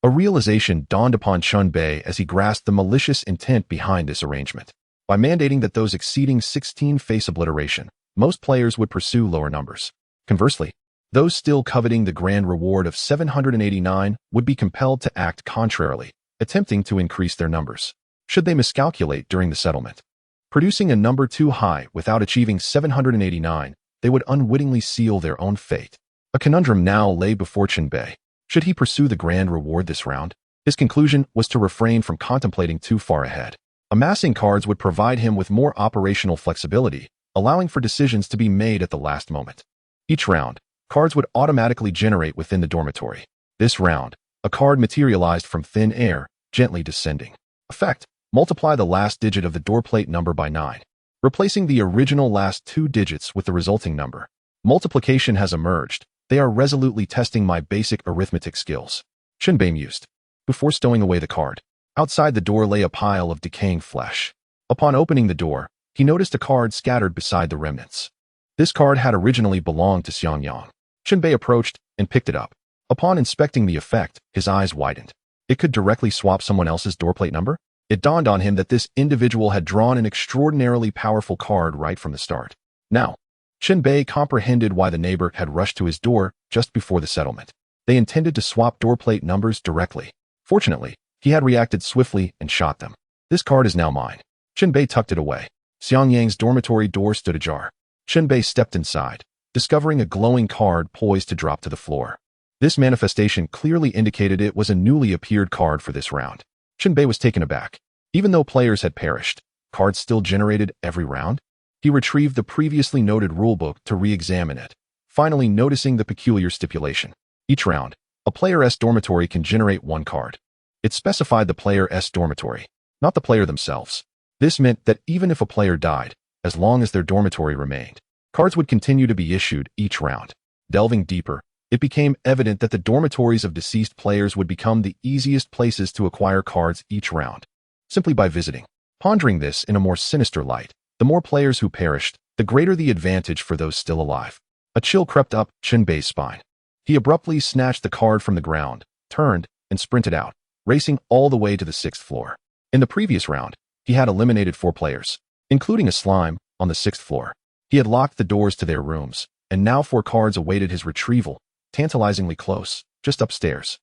A realization dawned upon Chen Bei as he grasped the malicious intent behind this arrangement. By mandating that those exceeding 16 face obliteration, most players would pursue lower numbers. Conversely, those still coveting the grand reward of 789 would be compelled to act contrarily, attempting to increase their numbers. Should they miscalculate during the settlement, producing a number too high without achieving 789, they would unwittingly seal their own fate. A conundrum now lay before Chen Bei. Should he pursue the grand reward this round? His conclusion was to refrain from contemplating too far ahead. Amassing cards would provide him with more operational flexibility, allowing for decisions to be made at the last moment. Each round, cards would automatically generate within the dormitory. This round, a card materialized from thin air, gently descending. Effect: multiply the last digit of the doorplate number by 9, replacing the original last 2 digits with the resulting number. Multiplication has emerged. They are resolutely testing my basic arithmetic skills, Chen Bei mused, before stowing away the card. Outside the door lay a pile of decaying flesh. Upon opening the door, he noticed a card scattered beside the remnants. This card had originally belonged to Xiangyang. Chen Bei approached and picked it up. Upon inspecting the effect, his eyes widened. It could directly swap someone else's doorplate number? It dawned on him that this individual had drawn an extraordinarily powerful card right from the start. Now, Chen Bei comprehended why the neighbor had rushed to his door just before the settlement. They intended to swap doorplate numbers directly. Fortunately, he had reacted swiftly and shot them. This card is now mine. Chen Bei tucked it away. Xiangyang's dormitory door stood ajar. Chen Bei stepped inside, discovering a glowing card poised to drop to the floor. This manifestation clearly indicated it was a newly appeared card for this round. Chen Bei was taken aback. Even though players had perished, cards still generated every round? He retrieved the previously noted rulebook to re-examine it, finally noticing the peculiar stipulation. Each round, a player's dormitory can generate 1 card. It specified the player's dormitory, not the player themselves. This meant that even if a player died, as long as their dormitory remained, cards would continue to be issued each round. Delving deeper, it became evident that the dormitories of deceased players would become the easiest places to acquire cards each round, simply by visiting. Pondering this in a more sinister light, the more players who perished, the greater the advantage for those still alive. A chill crept up Chen Bei's spine. He abruptly snatched the card from the ground, turned, and sprinted out, racing all the way to the 6th floor. In the previous round, he had eliminated 4 players, including a slime, on the 6th floor. He had locked the doors to their rooms, and now 4 cards awaited his retrieval, tantalizingly close, just upstairs.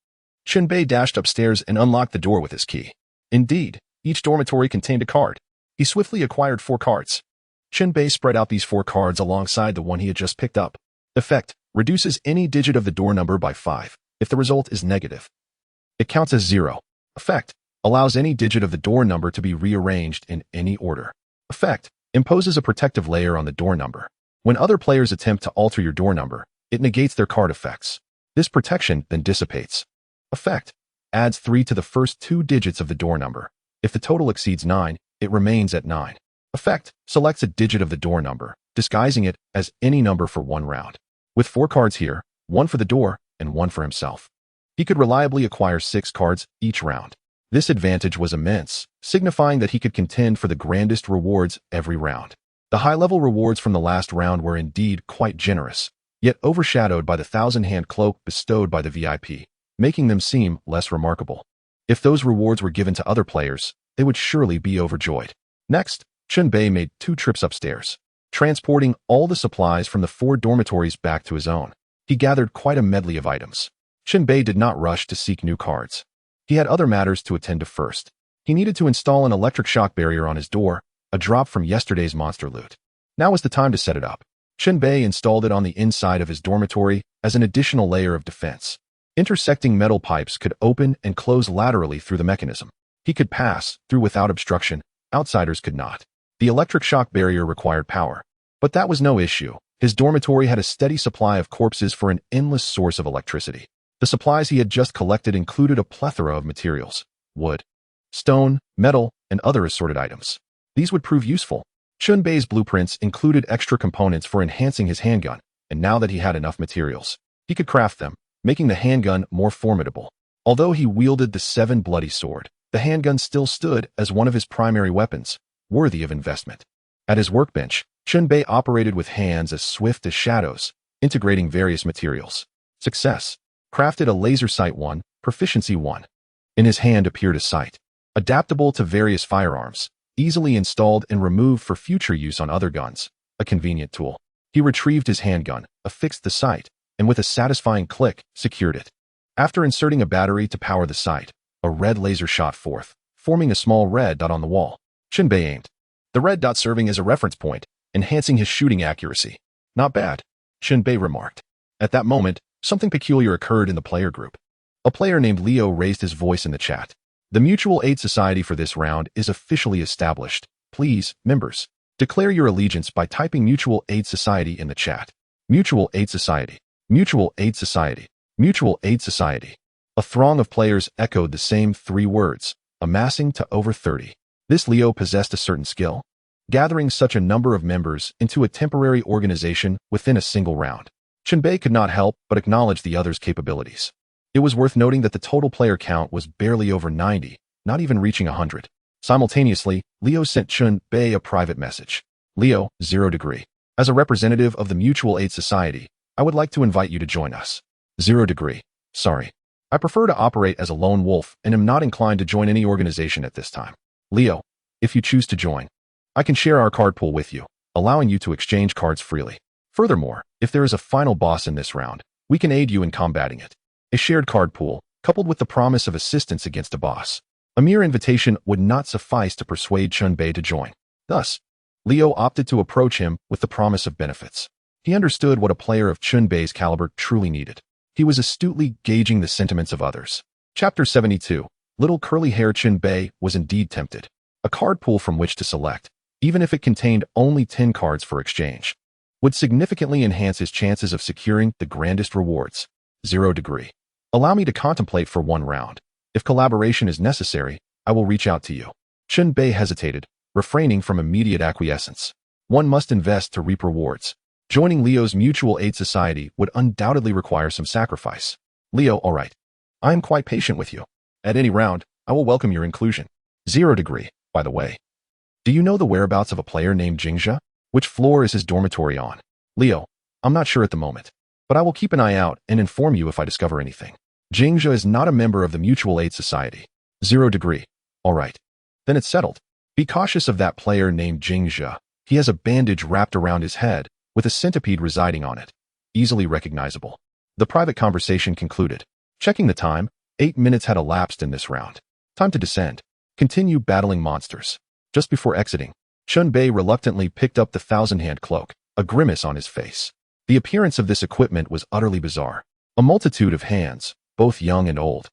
Chen Bei dashed upstairs and unlocked the door with his key. Indeed, each dormitory contained a card. He swiftly acquired 4 cards. Chen Bei spread out these 4 cards alongside the one he had just picked up. Effect: reduces any digit of the door number by 5, if the result is negative. It counts as 0. Effect: allows any digit of the door number to be rearranged in any order. Effect: imposes a protective layer on the door number. When other players attempt to alter your door number, it negates their card effects. This protection then dissipates. Effect: adds 3 to the first 2 digits of the door number. If the total exceeds 9, it remains at 9. Effect: selects a digit of the door number, disguising it as any number for 1 round. With 4 cards here, 1 for the door and 1 for himself, he could reliably acquire 6 cards each round. This advantage was immense, signifying that he could contend for the grandest rewards every round. The high-level rewards from the last round were indeed quite generous, yet overshadowed by the 1,000-hand cloak bestowed by the VIP, making them seem less remarkable. If those rewards were given to other players, they would surely be overjoyed. Next, Chen Bei made 2 trips upstairs, transporting all the supplies from the 4 dormitories back to his own. He gathered quite a medley of items. Chen Bei did not rush to seek new cards. He had other matters to attend to first. He needed to install an electric shock barrier on his door, a drop from yesterday's monster loot. Now was the time to set it up. Chen Bei installed it on the inside of his dormitory as an additional layer of defense. Intersecting metal pipes could open and close laterally through the mechanism. He could pass through without obstruction. Outsiders could not. The electric shock barrier required power, but that was no issue. His dormitory had a steady supply of corpses for an endless source of electricity. The supplies he had just collected included a plethora of materials: wood, stone, metal, and other assorted items. These would prove useful. Chen Bei's blueprints included extra components for enhancing his handgun, and now that he had enough materials, he could craft them, making the handgun more formidable. Although he wielded the 7 bloody sword, the handgun still stood as one of his primary weapons, worthy of investment. At his workbench, Chen Bei operated with hands as swift as shadows, integrating various materials. Success. Crafted a laser sight 1, proficiency 1. In his hand appeared a sight, adaptable to various firearms, easily installed and removed for future use on other guns, a convenient tool. He retrieved his handgun, affixed the sight, and with a satisfying click, secured it. After inserting a battery to power the sight, a red laser shot forth, forming a small red dot on the wall. Chen Bei aimed, the red dot serving as a reference point, enhancing his shooting accuracy. Not bad, Chen Bei remarked. At that moment, something peculiar occurred in the player group. A player named Leo raised his voice in the chat. The Mutual Aid Society for this round is officially established. Please, members, declare your allegiance by typing Mutual Aid Society in the chat. Mutual Aid Society. Mutual Aid Society. Mutual Aid Society. A throng of players echoed the same 3 words, amassing to over 30. This Leo possessed a certain skill, gathering such a number of members into a temporary organization within a single round. Chen Bei could not help but acknowledge the other's capabilities. It was worth noting that the total player count was barely over 90, not even reaching 100. Simultaneously, Leo sent Chen Bei a private message. Leo, 0 degree. As a representative of the Mutual Aid Society, I would like to invite you to join us. 0 degree. Sorry. I prefer to operate as a lone wolf and am not inclined to join any organization at this time. Leo, if you choose to join, I can share our card pool with you, allowing you to exchange cards freely. Furthermore, if there is a final boss in this round, we can aid you in combating it. A shared card pool, coupled with the promise of assistance against a boss. A mere invitation would not suffice to persuade Chen Bei to join. Thus, Leo opted to approach him with the promise of benefits. He understood what a player of Chen Bei's caliber truly needed. He was astutely gauging the sentiments of others. Chapter 72. Little curly-haired Chen Bei was indeed tempted. A card pool from which to select, even if it contained only 10 cards for exchange, would significantly enhance his chances of securing the grandest rewards. 0 degree. Allow me to contemplate for 1 round. If collaboration is necessary, I will reach out to you. Chen Bei hesitated, refraining from immediate acquiescence. One must invest to reap rewards. Joining Leo's Mutual Aid Society would undoubtedly require some sacrifice. Leo, all right. I am quite patient with you. At any round, I will welcome your inclusion. 0 degree, by the way. Do you know the whereabouts of a player named Jingzhe? Which floor is his dormitory on? Leo, I'm not sure at the moment, but I will keep an eye out and inform you if I discover anything. Jingzhe is not a member of the Mutual Aid Society. 0 degree. All right. Then it's settled. Be cautious of that player named Jingzhe. He has a bandage wrapped around his head, with a centipede residing on it. Easily recognizable. The private conversation concluded. Checking the time, 8 minutes had elapsed in this round. Time to descend. Continue battling monsters. Just before exiting, Chen Bei reluctantly picked up the 1,000-hand cloak, a grimace on his face. The appearance of this equipment was utterly bizarre. A multitude of hands, both young and old,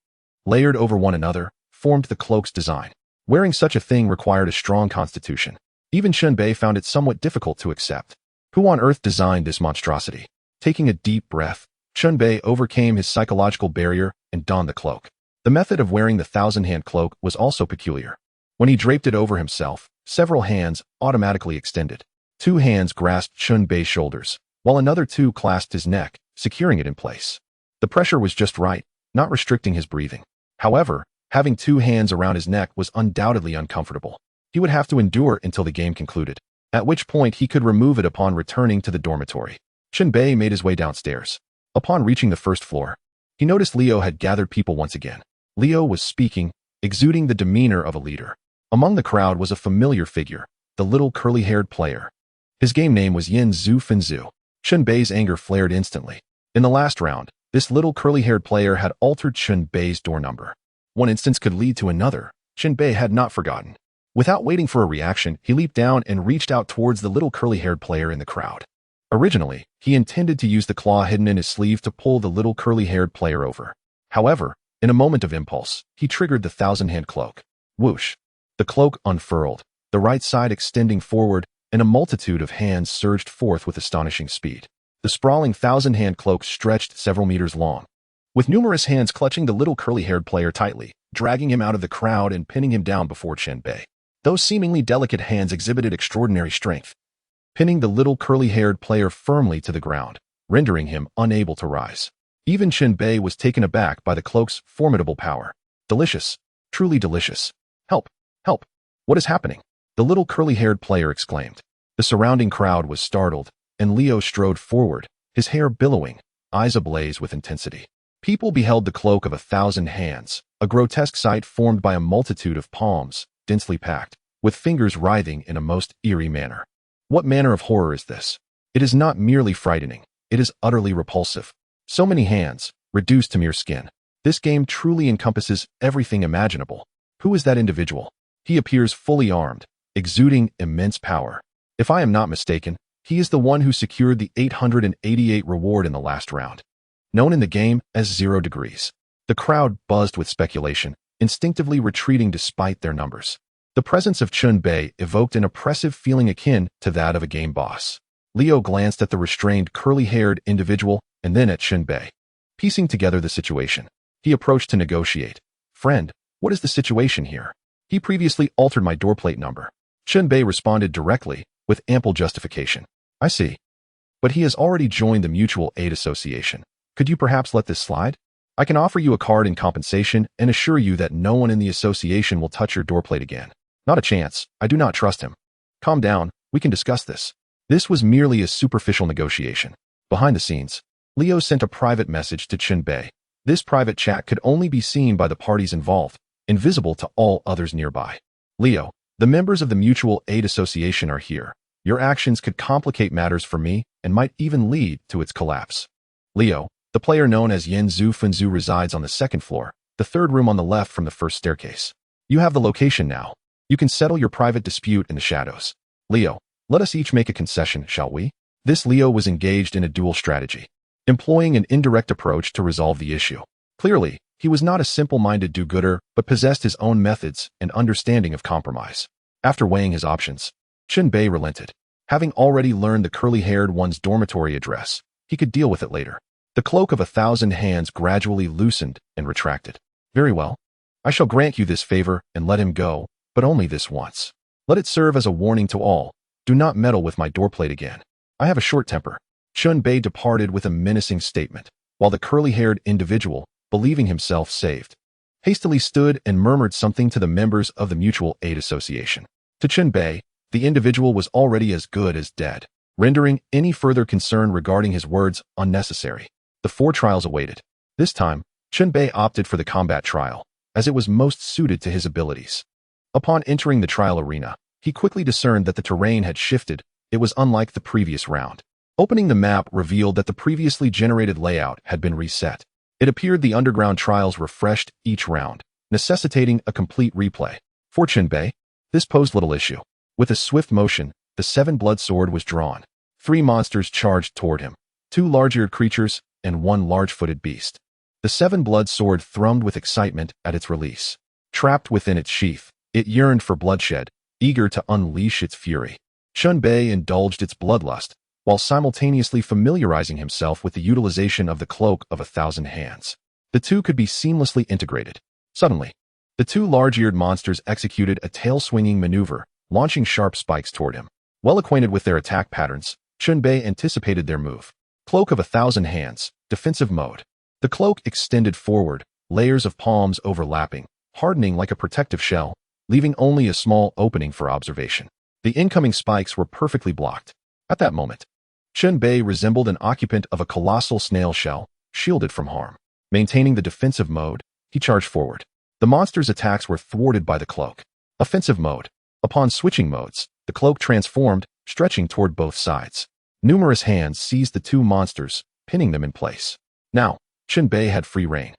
layered over one another, formed the cloak's design. Wearing such a thing required a strong constitution. Even Chen Bei found it somewhat difficult to accept. Who on earth designed this monstrosity? Taking a deep breath, Chen Bei overcame his psychological barrier and donned the cloak. The method of wearing the 1,000-hand cloak was also peculiar. When he draped it over himself, several hands automatically extended. 2 hands grasped Chen Bei's shoulders, while another 2 clasped his neck, securing it in place. The pressure was just right, not restricting his breathing. However, having 2 hands around his neck was undoubtedly uncomfortable. He would have to endure until the game concluded. at which point he could remove it upon returning to the dormitory. Chen Bei made his way downstairs. Upon reaching the first floor, he noticed Leo had gathered people once again. Leo was speaking, exuding the demeanor of a leader. Among the crowd was a familiar figure, the little curly-haired player. His game name was Yin Zhu Fenzu. Chen Bei's anger flared instantly. In the last round, this little curly-haired player had altered Chen Bei's door number. One instance could lead to another. Chen Bei had not forgotten. Without waiting for a reaction, he leaped down and reached out towards the little curly-haired player in the crowd. Originally, he intended to use the claw hidden in his sleeve to pull the little curly-haired player over. However, in a moment of impulse, he triggered the thousand-hand cloak. Whoosh! The cloak unfurled, the right side extending forward, and a multitude of hands surged forth with astonishing speed. The sprawling thousand-hand cloak stretched several meters long, with numerous hands clutching the little curly-haired player tightly, dragging him out of the crowd and pinning him down before Chen Bei. Those seemingly delicate hands exhibited extraordinary strength, pinning the little curly-haired player firmly to the ground, rendering him unable to rise. Even Chen Bei was taken aback by the cloak's formidable power. Delicious, truly delicious. Help, help, what is happening? The little curly-haired player exclaimed. The surrounding crowd was startled, and Leo strode forward, his hair billowing, eyes ablaze with intensity. People beheld the cloak of 1,000 hands, a grotesque sight formed by a multitude of palms, densely packed, with fingers writhing in a most eerie manner. What manner of horror is this? It is not merely frightening, it is utterly repulsive. So many hands, reduced to mere skin. This game truly encompasses everything imaginable. Who is that individual? He appears fully armed, exuding immense power. If I am not mistaken, he is the one who secured the 888 reward in the last round, known in the game as 0 degrees. The crowd buzzed with speculation, instinctively retreating despite their numbers. The presence of Chen Bei evoked an oppressive feeling akin to that of a game boss. Leo glanced at the restrained, curly-haired individual and then at Chen Bei. Piecing together the situation, he approached to negotiate. Friend, what is the situation here? He previously altered my doorplate number. Chen Bei responded directly, with ample justification. I see. But he has already joined the Mutual Aid Association. Could you perhaps let this slide? I can offer you a card in compensation and assure you that no one in the association will touch your doorplate again. Not a chance. I do not trust him. Calm down. We can discuss this. This was merely a superficial negotiation. Behind the scenes, Leo sent a private message to Chen Bei. This private chat could only be seen by the parties involved, invisible to all others nearby. Leo, the members of the Mutual Aid Association are here. Your actions could complicate matters for me and might even lead to its collapse. Leo, the player known as Yin Zhu Fenzu resides on the second floor, the third room on the left from the first staircase. You have the location now. You can settle your private dispute in the shadows. Leo, let us each make a concession, shall we? This Leo was engaged in a dual strategy, employing an indirect approach to resolve the issue. Clearly, he was not a simple-minded do-gooder, but possessed his own methods and understanding of compromise. After weighing his options, Chen Bei relented. Having already learned the curly-haired one's dormitory address, he could deal with it later. The cloak of 1,000 hands gradually loosened and retracted. Very well. I shall grant you this favor and let him go, but only this once. Let it serve as a warning to all. Do not meddle with my doorplate again. I have a short temper. Chen Bei departed with a menacing statement, while the curly-haired individual, believing himself saved, hastily stood and murmured something to the members of the Mutual Aid Association. To Chen Bei, the individual was already as good as dead, rendering any further concern regarding his words unnecessary. The 4 trials awaited. This time, Chen Bei opted for the combat trial, as it was most suited to his abilities. Upon entering the trial arena, he quickly discerned that the terrain had shifted. It was unlike the previous round. Opening the map revealed that the previously generated layout had been reset. It appeared the underground trials refreshed each round, necessitating a complete replay. For Chen Bei, this posed little issue. With a swift motion, the 7-blood sword was drawn. 3 monsters charged toward him, 2 large-eared creatures and 1 large-footed beast. The 7-blood sword thrummed with excitement at its release. Trapped within its sheath, it yearned for bloodshed, eager to unleash its fury. Chen Bei indulged its bloodlust, while simultaneously familiarizing himself with the utilization of the cloak of 1,000 hands. The two could be seamlessly integrated. Suddenly, the 2 large-eared monsters executed a tail-swinging maneuver, launching sharp spikes toward him. Well acquainted with their attack patterns, Chen Bei anticipated their move. Cloak of 1,000 hands, defensive mode. The cloak extended forward, layers of palms overlapping, hardening like a protective shell, leaving only a small opening for observation. The incoming spikes were perfectly blocked. At that moment, Chen Bei resembled an occupant of a colossal snail shell, shielded from harm. Maintaining the defensive mode, he charged forward. The monster's attacks were thwarted by the cloak. Offensive mode. Upon switching modes, the cloak transformed, stretching toward both sides. Numerous hands seized the two monsters, pinning them in place. Now, Chen Bei had free rein.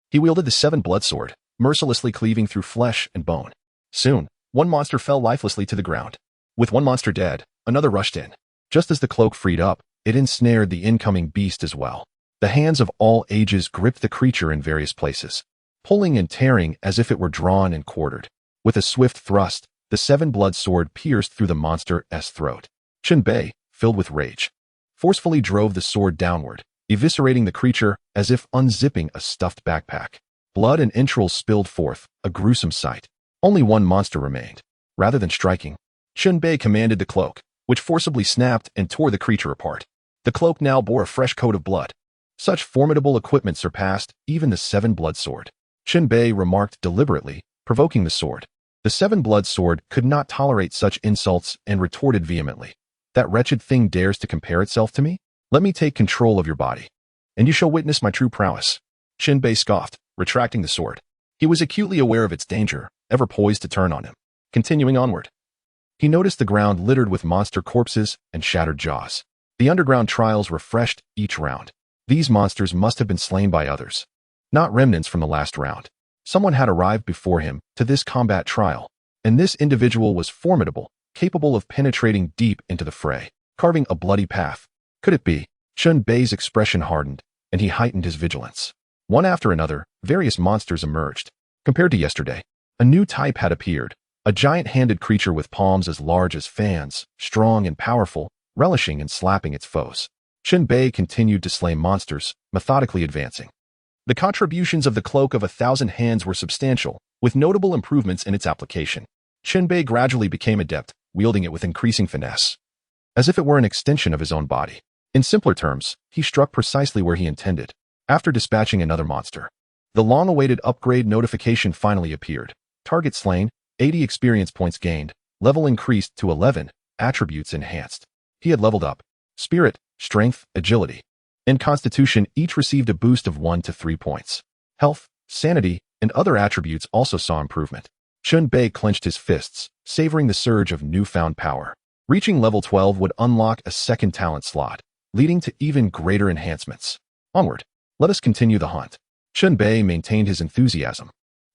He wielded the 7 blood sword, mercilessly cleaving through flesh and bone. Soon, one monster fell lifelessly to the ground. With one monster dead, another rushed in. Just as the cloak freed up, it ensnared the incoming beast as well. The hands of all ages gripped the creature in various places, pulling and tearing as if it were drawn and quartered. With a swift thrust, the 7 blood sword pierced through the monster's throat. Chen Bei, filled with rage, forcefully drove the sword downward, eviscerating the creature as if unzipping a stuffed backpack. Blood and entrails spilled forth, a gruesome sight. Only one monster remained. Rather than striking, Chen Bei commanded the cloak, which forcibly snapped and tore the creature apart. The cloak now bore a fresh coat of blood. Such formidable equipment surpassed even the 7 blood sword. Chen Bei remarked deliberately, provoking the sword. The 7 blood sword could not tolerate such insults and retorted vehemently. That wretched thing dares to compare itself to me? Let me take control of your body, and you shall witness my true prowess. Chen Bei scoffed, retracting the sword. He was acutely aware of its danger, ever poised to turn on him. Continuing onward, he noticed the ground littered with monster corpses and shattered jaws. The underground trials refreshed each round. These monsters must have been slain by others, not remnants from the last round. Someone had arrived before him to this combat trial, and this individual was formidable, capable of penetrating deep into the fray, carving a bloody path. Could it be? Chen Bei's expression hardened, and he heightened his vigilance. One after another, various monsters emerged. Compared to yesterday, a new type had appeared, a giant-handed creature with palms as large as fans, strong and powerful, relishing in slapping its foes. Chen Bei continued to slay monsters, methodically advancing. The contributions of the Cloak of 1,000 Hands were substantial, with notable improvements in its application. Chen Bei gradually became adept, wielding it with increasing finesse, as if it were an extension of his own body. In simpler terms, he struck precisely where he intended. After dispatching another monster, the long-awaited upgrade notification finally appeared. Target slain, 80 experience points gained, level increased to 11, attributes enhanced. He had leveled up. Spirit, Strength, Agility, and Constitution each received a boost of 1 to 3 points. Health, Sanity, and other attributes also saw improvement. Chen Bei clenched his fists, savoring the surge of newfound power. Reaching level 12 would unlock a second talent slot, leading to even greater enhancements. Onward, let us continue the hunt. Chen Bei maintained his enthusiasm,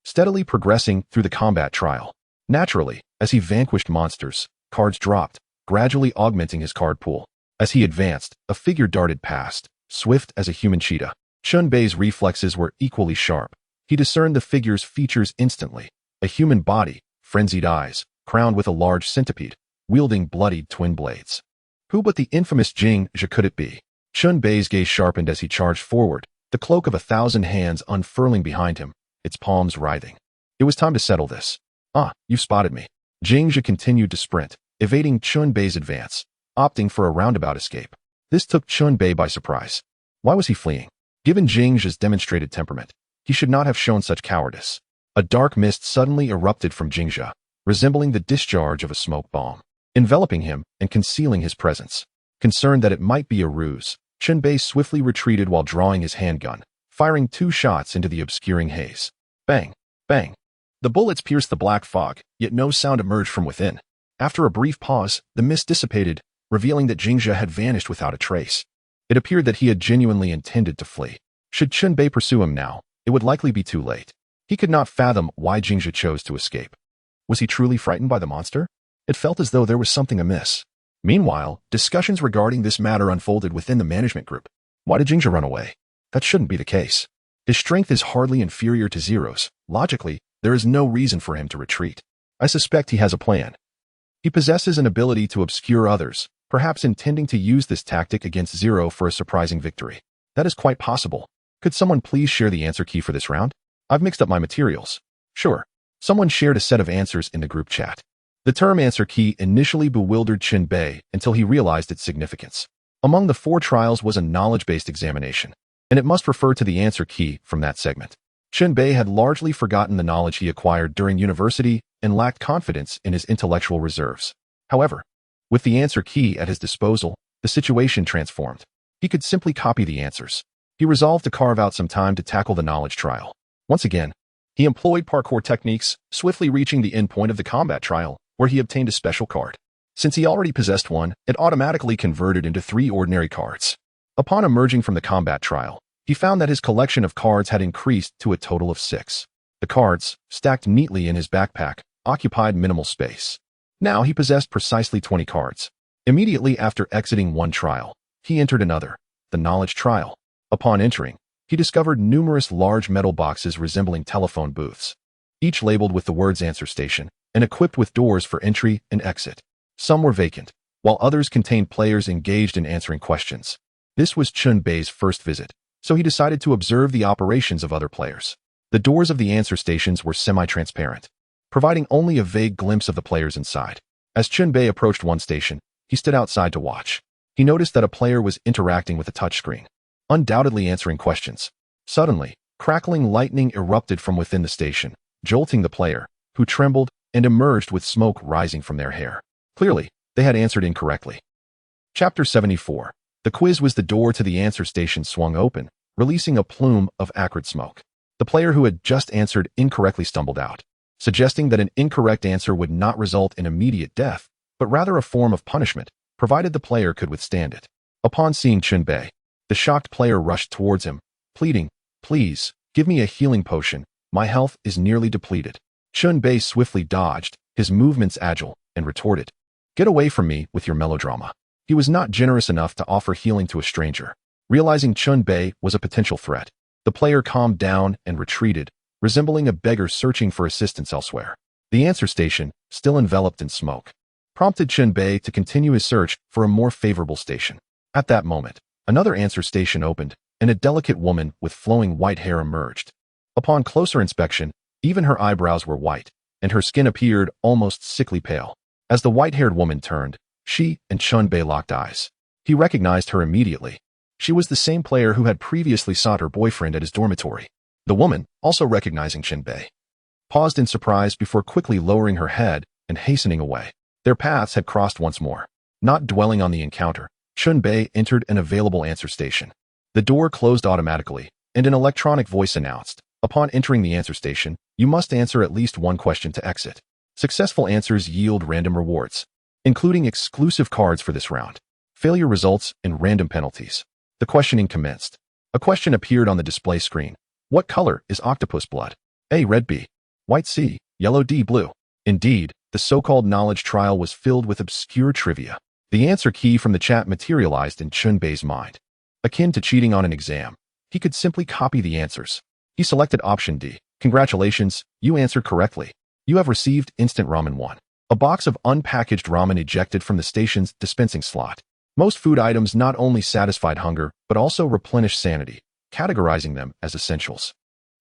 steadily progressing through the combat trial. Naturally, as he vanquished monsters, cards dropped, gradually augmenting his card pool. As he advanced, a figure darted past, swift as a human cheetah. Chen Bei's reflexes were equally sharp. He discerned the figure's features instantly. A human body, frenzied eyes, crowned with a large centipede, wielding bloodied twin blades. Who but the infamous Jing Zhe could it be? Chen Bei's gaze sharpened as he charged forward, the Cloak of 1,000 Hands unfurling behind him, its palms writhing. It was time to settle this. Ah, you've spotted me. Jing Zhe continued to sprint, evading Chen Bei's advance, opting for a roundabout escape. This took Chen Bei by surprise. Why was he fleeing? Given Jing Zhe's demonstrated temperament, he should not have shown such cowardice. A dark mist suddenly erupted from Jing Zhe, resembling the discharge of a smoke bomb, enveloping him and concealing his presence. Concerned that it might be a ruse, Chen Bei swiftly retreated while drawing his handgun, firing 2 shots into the obscuring haze. Bang! Bang! The bullets pierced the black fog, yet no sound emerged from within. After a brief pause, the mist dissipated, revealing that Jing Zhe had vanished without a trace. It appeared that he had genuinely intended to flee. Should Chen Bei pursue him now, it would likely be too late. He could not fathom why Jing Zhe chose to escape. Was he truly frightened by the monster? It felt as though there was something amiss. Meanwhile, discussions regarding this matter unfolded within the management group. Why did Jing Zhe run away? That shouldn't be the case. His strength is hardly inferior to Zero's. Logically, there is no reason for him to retreat. I suspect he has a plan. He possesses an ability to obscure others, perhaps intending to use this tactic against Zero for a surprising victory. That is quite possible. Could someone please share the answer key for this round? I've mixed up my materials. Sure. Someone shared a set of answers in the group chat. The term answer key initially bewildered Chen Bei until he realized its significance. Among the 4 trials was a knowledge-based examination, and it must refer to the answer key from that segment. Chen Bei had largely forgotten the knowledge he acquired during university and lacked confidence in his intellectual reserves. However, with the answer key at his disposal, the situation transformed. He could simply copy the answers. He resolved to carve out some time to tackle the knowledge trial. Once again, he employed parkour techniques, swiftly reaching the endpoint of the combat trial, where he obtained a special card. Since he already possessed one, it automatically converted into 3 ordinary cards. Upon emerging from the combat trial, he found that his collection of cards had increased to a total of 6. The cards, stacked neatly in his backpack, occupied minimal space. Now he possessed precisely 20 cards. Immediately after exiting one trial, he entered another, the knowledge trial. Upon entering, he discovered numerous large metal boxes resembling telephone booths, each labeled with the words answer station and equipped with doors for entry and exit. Some were vacant, while others contained players engaged in answering questions. This was Chen Bei's first visit, so he decided to observe the operations of other players. The doors of the answer stations were semi-transparent, providing only a vague glimpse of the players inside. As Chen Bei approached one station, he stood outside to watch. He noticed that a player was interacting with a touchscreen, undoubtedly answering questions. Suddenly, crackling lightning erupted from within the station, jolting the player, who trembled and emerged with smoke rising from their hair. Clearly, they had answered incorrectly. Chapter 74. The quiz was the door to the answer station swung open, releasing a plume of acrid smoke. The player who had just answered incorrectly stumbled out, suggesting that an incorrect answer would not result in immediate death, but rather a form of punishment, provided the player could withstand it. Upon seeing Chen Bei, the shocked player rushed towards him, pleading, "Please, give me a healing potion. My health is nearly depleted." Chen Bei swiftly dodged, his movements agile, and retorted, "Get away from me with your melodrama." He was not generous enough to offer healing to a stranger. Realizing Chen Bei was a potential threat, the player calmed down and retreated, resembling a beggar searching for assistance elsewhere. The answer station, still enveloped in smoke, prompted Chen Bei to continue his search for a more favorable station. At that moment, another answer station opened, and a delicate woman with flowing white hair emerged. Upon closer inspection, even her eyebrows were white, and her skin appeared almost sickly pale. As the white-haired woman turned, she and Chen Bei locked eyes. He recognized her immediately. She was the same player who had previously sought her boyfriend at his dormitory. The woman, also recognizing Chen Bei, paused in surprise before quickly lowering her head and hastening away. Their paths had crossed once more. Not dwelling on the encounter, Chen Bei entered an available answer station. The door closed automatically, and an electronic voice announced, "Upon entering the answer station, you must answer at least one question to exit. Successful answers yield random rewards, including exclusive cards for this round. Failure results in random penalties." The questioning commenced. A question appeared on the display screen. What color is octopus blood? A. Red, B. White, C. Yellow, D. Blue. Indeed, the so-called knowledge trial was filled with obscure trivia. The answer key from the chat materialized in Chen Bei's mind. Akin to cheating on an exam, he could simply copy the answers. He selected option D. "Congratulations, you answered correctly. You have received instant ramen 1. A box of unpackaged ramen ejected from the station's dispensing slot. Most food items not only satisfied hunger, but also replenished sanity, categorizing them as essentials.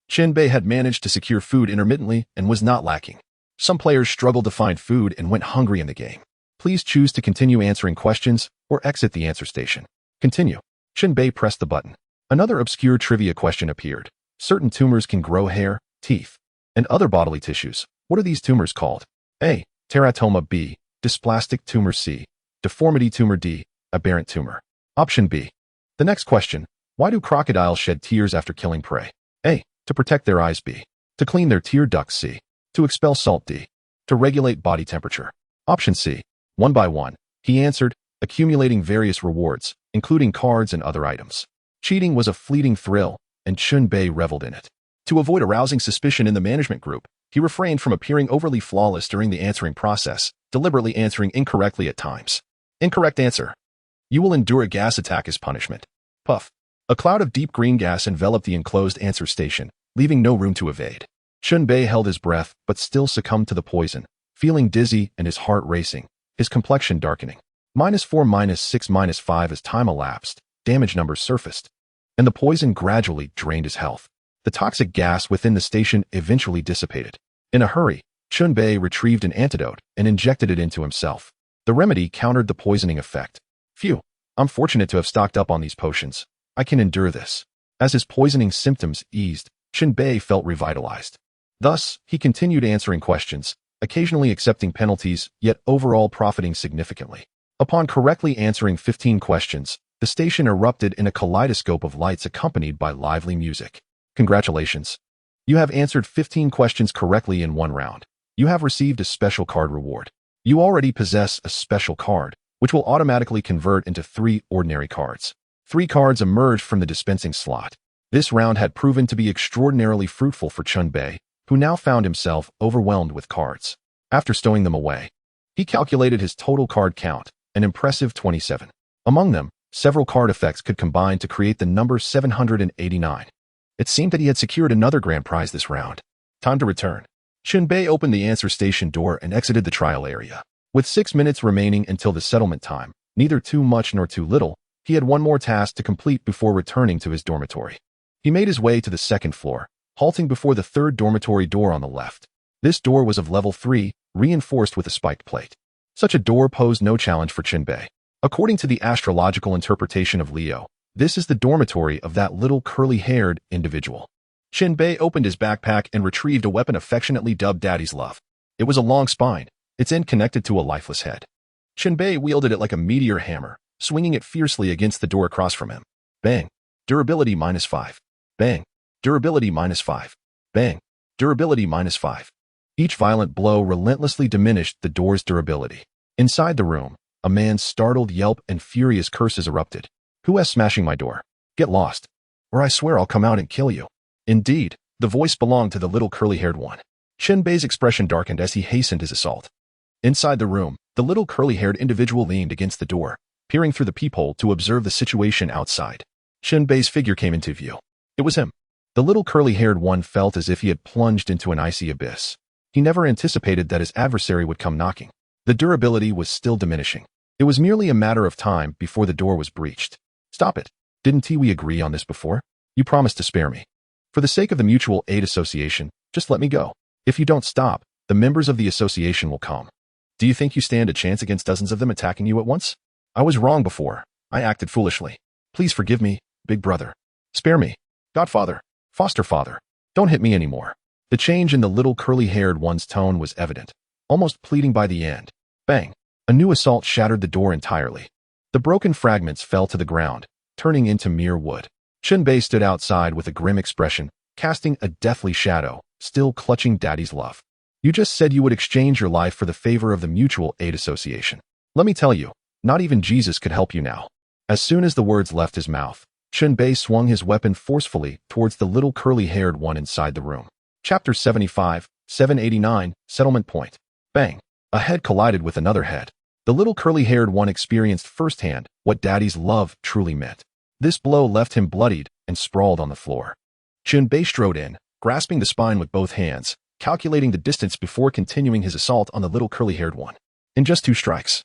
Chen Bei had managed to secure food intermittently and was not lacking. Some players struggled to find food and went hungry in the game. Please choose to continue answering questions or exit the answer station. Continue. Chen Bei pressed the button. Another obscure trivia question appeared. Certain tumors can grow hair, teeth, and other bodily tissues. What are these tumors called? A. Teratoma, B. Dysplastic tumor, C. Deformity tumor, D. Aberrant tumor. Option B. The next question. Why do crocodiles shed tears after killing prey? A. To protect their eyes, B. To clean their tear ducts, C. To expel salt, D. To regulate body temperature. Option C. One by one, he answered, accumulating various rewards, including cards and other items. Cheating was a fleeting thrill, and Chen Bei reveled in it. To avoid arousing suspicion in the management group, he refrained from appearing overly flawless during the answering process, deliberately answering incorrectly at times. Incorrect answer. You will endure a gas attack as punishment. Puff. A cloud of deep green gas enveloped the enclosed answer station, leaving no room to evade. Chen Bei held his breath but still succumbed to the poison, feeling dizzy and his heart racing, his complexion darkening. -4, -6, -5 as time elapsed, damage numbers surfaced, and the poison gradually drained his health. The toxic gas within the station eventually dissipated. In a hurry, Chen Bei retrieved an antidote and injected it into himself. The remedy countered the poisoning effect. Phew, I'm fortunate to have stocked up on these potions. I can endure this. As his poisoning symptoms eased, Chen Bei felt revitalized. Thus, he continued answering questions, occasionally accepting penalties, yet overall profiting significantly. Upon correctly answering 15 questions, the station erupted in a kaleidoscope of lights accompanied by lively music. Congratulations! You have answered 15 questions correctly in one round. You have received a special card reward. You already possess a special card, which will automatically convert into 3 ordinary cards. 3 cards emerged from the dispensing slot. This round had proven to be extraordinarily fruitful for Chen Bei, who now found himself overwhelmed with cards. After stowing them away, he calculated his total card count, an impressive 27. Among them, several card effects could combine to create the number 789. It seemed that he had secured another grand prize this round. Time to return. Chen Bei opened the answer station door and exited the trial area. With 6 minutes remaining until the settlement time, neither too much nor too little, he had one more task to complete before returning to his dormitory. He made his way to the second floor, halting before the third dormitory door on the left. This door was of level 3, reinforced with a spiked plate. Such a door posed no challenge for Chen Bei. According to the astrological interpretation of Leo, this is the dormitory of that little curly-haired individual. Chen Bei opened his backpack and retrieved a weapon affectionately dubbed Daddy's Love. It was a long spine, its end connected to a lifeless head. Chen Bei wielded it like a meteor hammer, swinging it fiercely against the door across from him. Bang! Durability -5. Bang! Durability -5. Bang! Durability -5. Each violent blow relentlessly diminished the door's durability. Inside the room, a man's startled yelp and furious curses erupted. Who is smashing my door? Get lost, or I swear I'll come out and kill you. Indeed, the voice belonged to the little curly-haired one. Chen Bei's expression darkened as he hastened his assault. Inside the room, the little curly-haired individual leaned against the door, peering through the peephole to observe the situation outside. Chen Bei's figure came into view. It was him. The little curly-haired one felt as if he had plunged into an icy abyss. He never anticipated that his adversary would come knocking. The durability was still diminishing. It was merely a matter of time before the door was breached. Stop it. Didn't we agree on this before? You promised to spare me. For the sake of the Mutual Aid Association, just let me go. If you don't stop, the members of the association will come. Do you think you stand a chance against dozens of them attacking you at once? I was wrong before. I acted foolishly. Please forgive me, big brother. Spare me. Godfather. Foster father. Don't hit me anymore. The change in the little curly-haired one's tone was evident, almost pleading by the end. Bang! A new assault shattered the door entirely. The broken fragments fell to the ground, turning into mere wood. Chen Bei stood outside with a grim expression, casting a deathly shadow, still clutching Daddy's Love. You just said you would exchange your life for the favor of the Mutual Aid Association. Let me tell you, not even Jesus could help you now. As soon as the words left his mouth, Chen Bei swung his weapon forcefully towards the little curly-haired one inside the room. Chapter 75, 789, Settlement Point. Bang! A head collided with another head. The little curly-haired one experienced firsthand what Daddy's Love truly meant. This blow left him bloodied and sprawled on the floor. Chen Bei strode in, grasping the spine with both hands, calculating the distance before continuing his assault on the little curly-haired one. In just 2 strikes,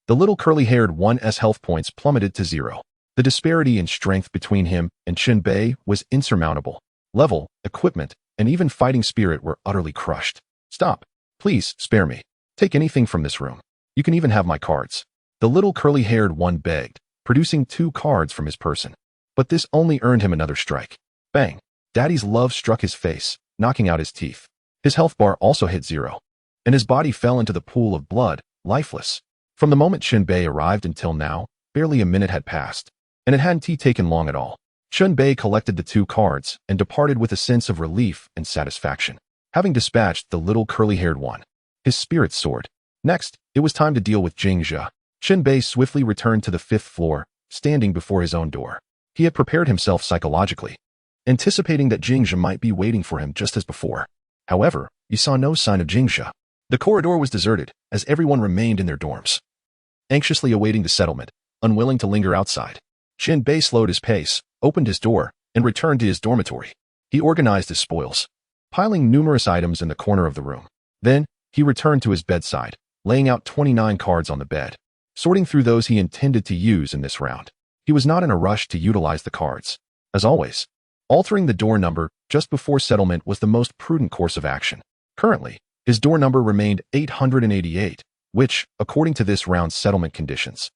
the little curly-haired one's health points plummeted to 0. The disparity in strength between him and Chen Bei was insurmountable. Level, equipment, and even fighting spirit were utterly crushed. Stop. Please, spare me. Take anything from this room. You can even have my cards. The little curly-haired one begged, producing 2 cards from his person. But this only earned him another strike. Bang! Daddy's Love struck his face, knocking out his teeth. His health bar also hit 0, and his body fell into the pool of blood, lifeless. From the moment Chen Bei arrived until now, barely a minute had passed, and it hadn't taken long at all. Chen Bei collected the 2 cards and departed with a sense of relief and satisfaction, having dispatched the little curly-haired one. His spirits soared. Next, it was time to deal with Jing Zhe. Chen Bei swiftly returned to the 5th floor, standing before his own door. He had prepared himself psychologically, anticipating that Jing Zhe might be waiting for him just as before. However, he saw no sign of Jing Zhe. The corridor was deserted, as everyone remained in their dorms, anxiously awaiting the settlement, unwilling to linger outside. Chen Bei slowed his pace, opened his door, and returned to his dormitory. He organized his spoils, piling numerous items in the corner of the room. Then, he returned to his bedside, laying out 29 cards on the bed, sorting through those he intended to use in this round. He was not in a rush to utilize the cards. As always, altering the door number just before settlement was the most prudent course of action. Currently, his door number remained 888, which, according to this round's settlement conditions,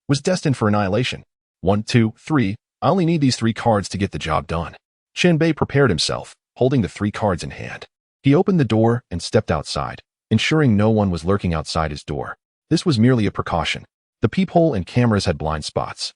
was destined for annihilation. 1, 2, 3, I only need these 3 cards to get the job done. Chen Bei prepared himself, holding the 3 cards in hand. He opened the door and stepped outside, ensuring no one was lurking outside his door. This was merely a precaution. The peephole and cameras had blind spots.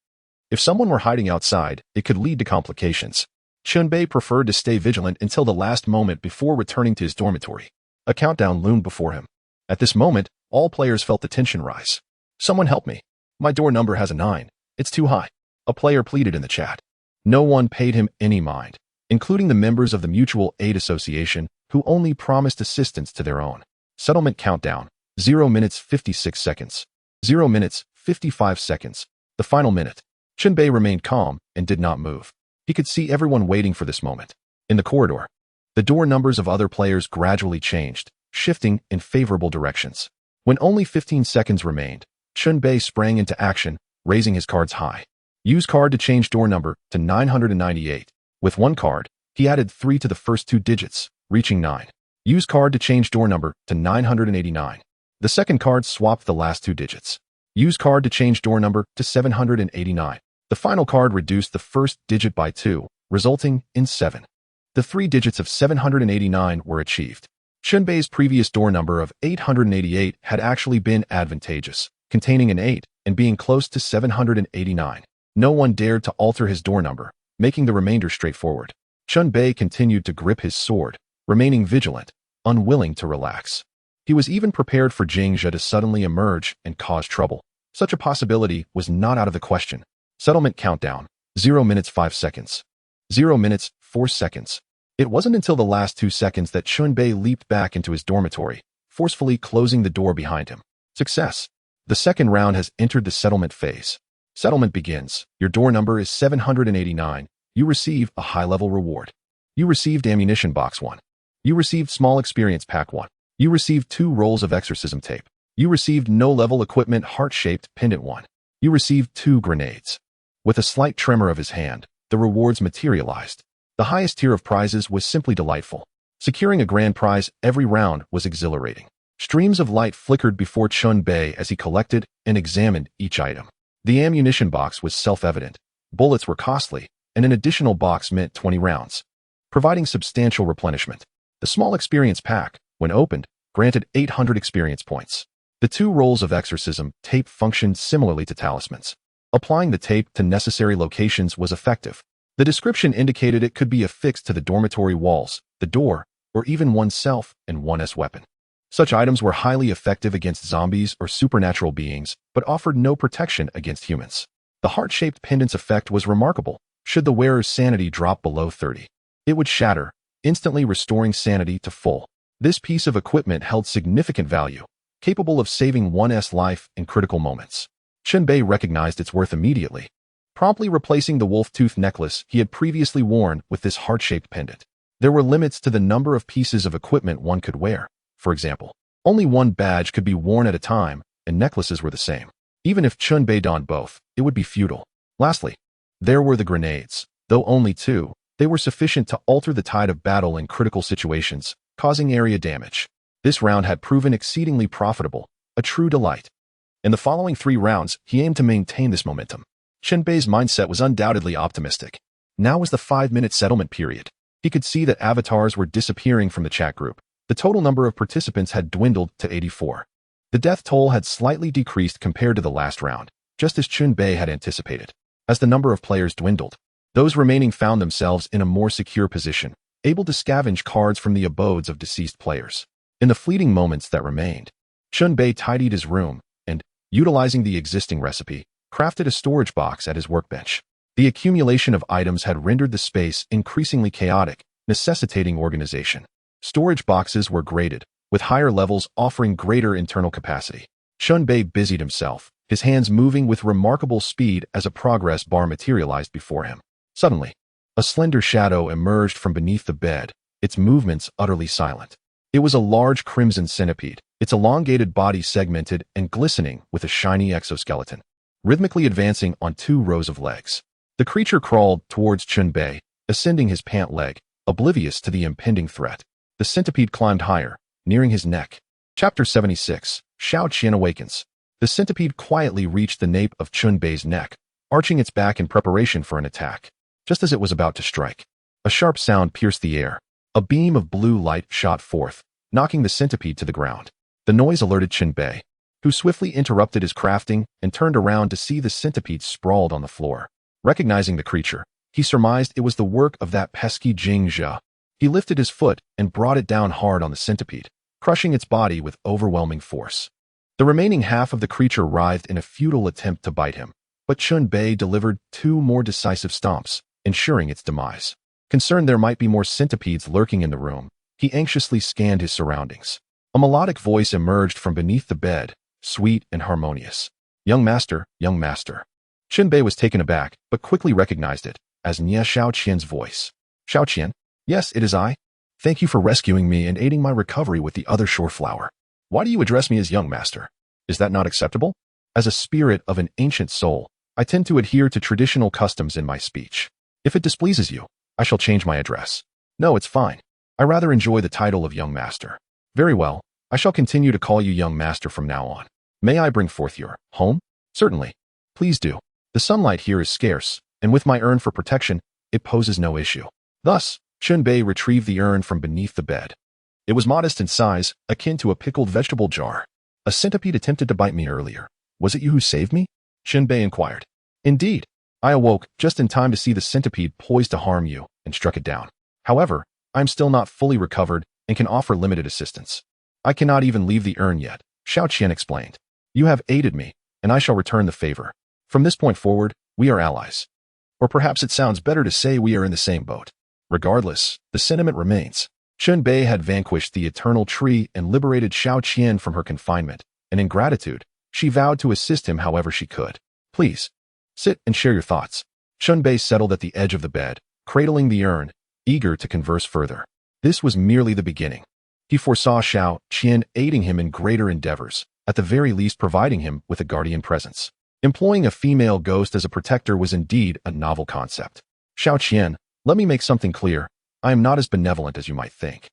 If someone were hiding outside, it could lead to complications. Chen Bei preferred to stay vigilant until the last moment before returning to his dormitory. A countdown loomed before him. At this moment, all players felt the tension rise. "Someone help me. My door number has a 9. It's too high," a player pleaded in the chat. No one paid him any mind, including the members of the Mutual Aid Association, who only promised assistance to their own. Settlement countdown, 0 minutes 56 seconds. 0 minutes 55 seconds. The final minute. Chen Bei remained calm and did not move. He could see everyone waiting for this moment. In the corridor, the door numbers of other players gradually changed, shifting in favorable directions. When only 15 seconds remained, Chen Bei sprang into action, raising his cards high. Use card to change door number to 998. With one card, he added 3 to the first 2 digits, reaching 9. Use card to change door number to 989. The second card swapped the last 2 digits. Use card to change door number to 789. The final card reduced the first digit by 2, resulting in 7. The 3 digits of 789 were achieved. Chen Bei's previous door number of 888 had actually been advantageous, containing an 8 and being close to 789. No one dared to alter his door number, making the remainder straightforward. Chen Bei continued to grip his sword, remaining vigilant, unwilling to relax. He was even prepared for Jing Zhe to suddenly emerge and cause trouble. Such a possibility was not out of the question. Settlement countdown, 0 minutes 5 seconds. 0 minutes 4 seconds. It wasn't until the last 2 seconds that Chen Bei leaped back into his dormitory, forcefully closing the door behind him. Success. The second round has entered the settlement phase. Settlement begins. Your door number is 789. You receive a high-level reward. You received ammunition box 1. You received small experience pack 1. You received 2 rolls of exorcism tape. You received no-level equipment heart-shaped pendant 1. You received 2 grenades. With a slight tremor of his hand, the rewards materialized. The highest tier of prizes was simply delightful. Securing a grand prize every round was exhilarating. Streams of light flickered before Chen Bei as he collected and examined each item. The ammunition box was self-evident. Bullets were costly, and an additional box meant 20 rounds, providing substantial replenishment. The small experience pack, when opened, granted 800 experience points. The 2 rolls of exorcism tape functioned similarly to talismans. Applying the tape to necessary locations was effective. The description indicated it could be affixed to the dormitory walls, the door, or even oneself and one's weapon. Such items were highly effective against zombies or supernatural beings, but offered no protection against humans. The heart-shaped pendant's effect was remarkable. Should the wearer's sanity drop below 30, it would shatter, instantly restoring sanity to full. This piece of equipment held significant value, capable of saving one's life in critical moments. Chen Bei recognized its worth immediately, promptly replacing the wolf-tooth necklace he had previously worn with this heart-shaped pendant. There were limits to the number of pieces of equipment one could wear. For example, only 1 badge could be worn at a time, and necklaces were the same. Even if Chen Bei donned both, it would be futile. Lastly, there were the grenades. Though only 2, they were sufficient to alter the tide of battle in critical situations, causing area damage. This round had proven exceedingly profitable, a true delight. In the following 3 rounds, he aimed to maintain this momentum. Chen Bei's mindset was undoubtedly optimistic. Now was the 5-minute settlement period. He could see that avatars were disappearing from the chat group. The total number of participants had dwindled to 84. The death toll had slightly decreased compared to the last round, just as Chen Bei had anticipated. As the number of players dwindled, those remaining found themselves in a more secure position, able to scavenge cards from the abodes of deceased players. In the fleeting moments that remained, Chen Bei tidied his room and, utilizing the existing recipe, crafted a storage box at his workbench. The accumulation of items had rendered the space increasingly chaotic, necessitating organization. Storage boxes were graded, with higher levels offering greater internal capacity. Chen Bei busied himself, his hands moving with remarkable speed as a progress bar materialized before him. Suddenly, a slender shadow emerged from beneath the bed, its movements utterly silent. It was a large crimson centipede, its elongated body segmented and glistening with a shiny exoskeleton, rhythmically advancing on 2 rows of legs. The creature crawled towards Chen Bei, ascending his pant leg, oblivious to the impending threat. The centipede climbed higher, nearing his neck. Chapter 76, Shao Qian Awakens. The centipede quietly reached the nape of Chen Bei's neck, arching its back in preparation for an attack. Just as it was about to strike, a sharp sound pierced the air. A beam of blue light shot forth, knocking the centipede to the ground. The noise alerted Chen Bei, who swiftly interrupted his crafting and turned around to see the centipede sprawled on the floor. Recognizing the creature, he surmised it was the work of that pesky Jing Zhe. He lifted his foot and brought it down hard on the centipede, crushing its body with overwhelming force. The remaining half of the creature writhed in a futile attempt to bite him, but Chen Bei delivered 2 more decisive stomps, ensuring its demise. Concerned there might be more centipedes lurking in the room, he anxiously scanned his surroundings. A melodic voice emerged from beneath the bed, sweet and harmonious. Young master, young master. Chen Bei was taken aback, but quickly recognized it as Nie Xiaoqian's voice. Xiaoqian? Yes, it is I. Thank you for rescuing me and aiding my recovery with the other shore flower. Why do you address me as young master? Is that not acceptable? As a spirit of an ancient soul, I tend to adhere to traditional customs in my speech. If it displeases you, I shall change my address. No, it's fine. I rather enjoy the title of young master. Very well, I shall continue to call you young master from now on. May I bring forth your home? Certainly. Please do. The sunlight here is scarce, and with my urn for protection, it poses no issue. Thus, Chen Bei retrieved the urn from beneath the bed. It was modest in size, akin to a pickled vegetable jar. A centipede attempted to bite me earlier. Was it you who saved me? Chen Bei inquired. Indeed. I awoke just in time to see the centipede poised to harm you and struck it down. However, I am still not fully recovered and can offer limited assistance. I cannot even leave the urn yet, Xiaoqian explained. You have aided me, and I shall return the favor. From this point forward, we are allies. Or perhaps it sounds better to say we are in the same boat. Regardless, the sentiment remains. Chen Bei had vanquished the eternal tree and liberated Xiaoqian from her confinement, and in gratitude, she vowed to assist him however she could. Please, sit and share your thoughts. Chen Bei settled at the edge of the bed, cradling the urn, eager to converse further. This was merely the beginning. He foresaw Xiaoqian aiding him in greater endeavors, at the very least providing him with a guardian presence. Employing a female ghost as a protector was indeed a novel concept. Xiaoqian, let me make something clear. I am not as benevolent as you might think.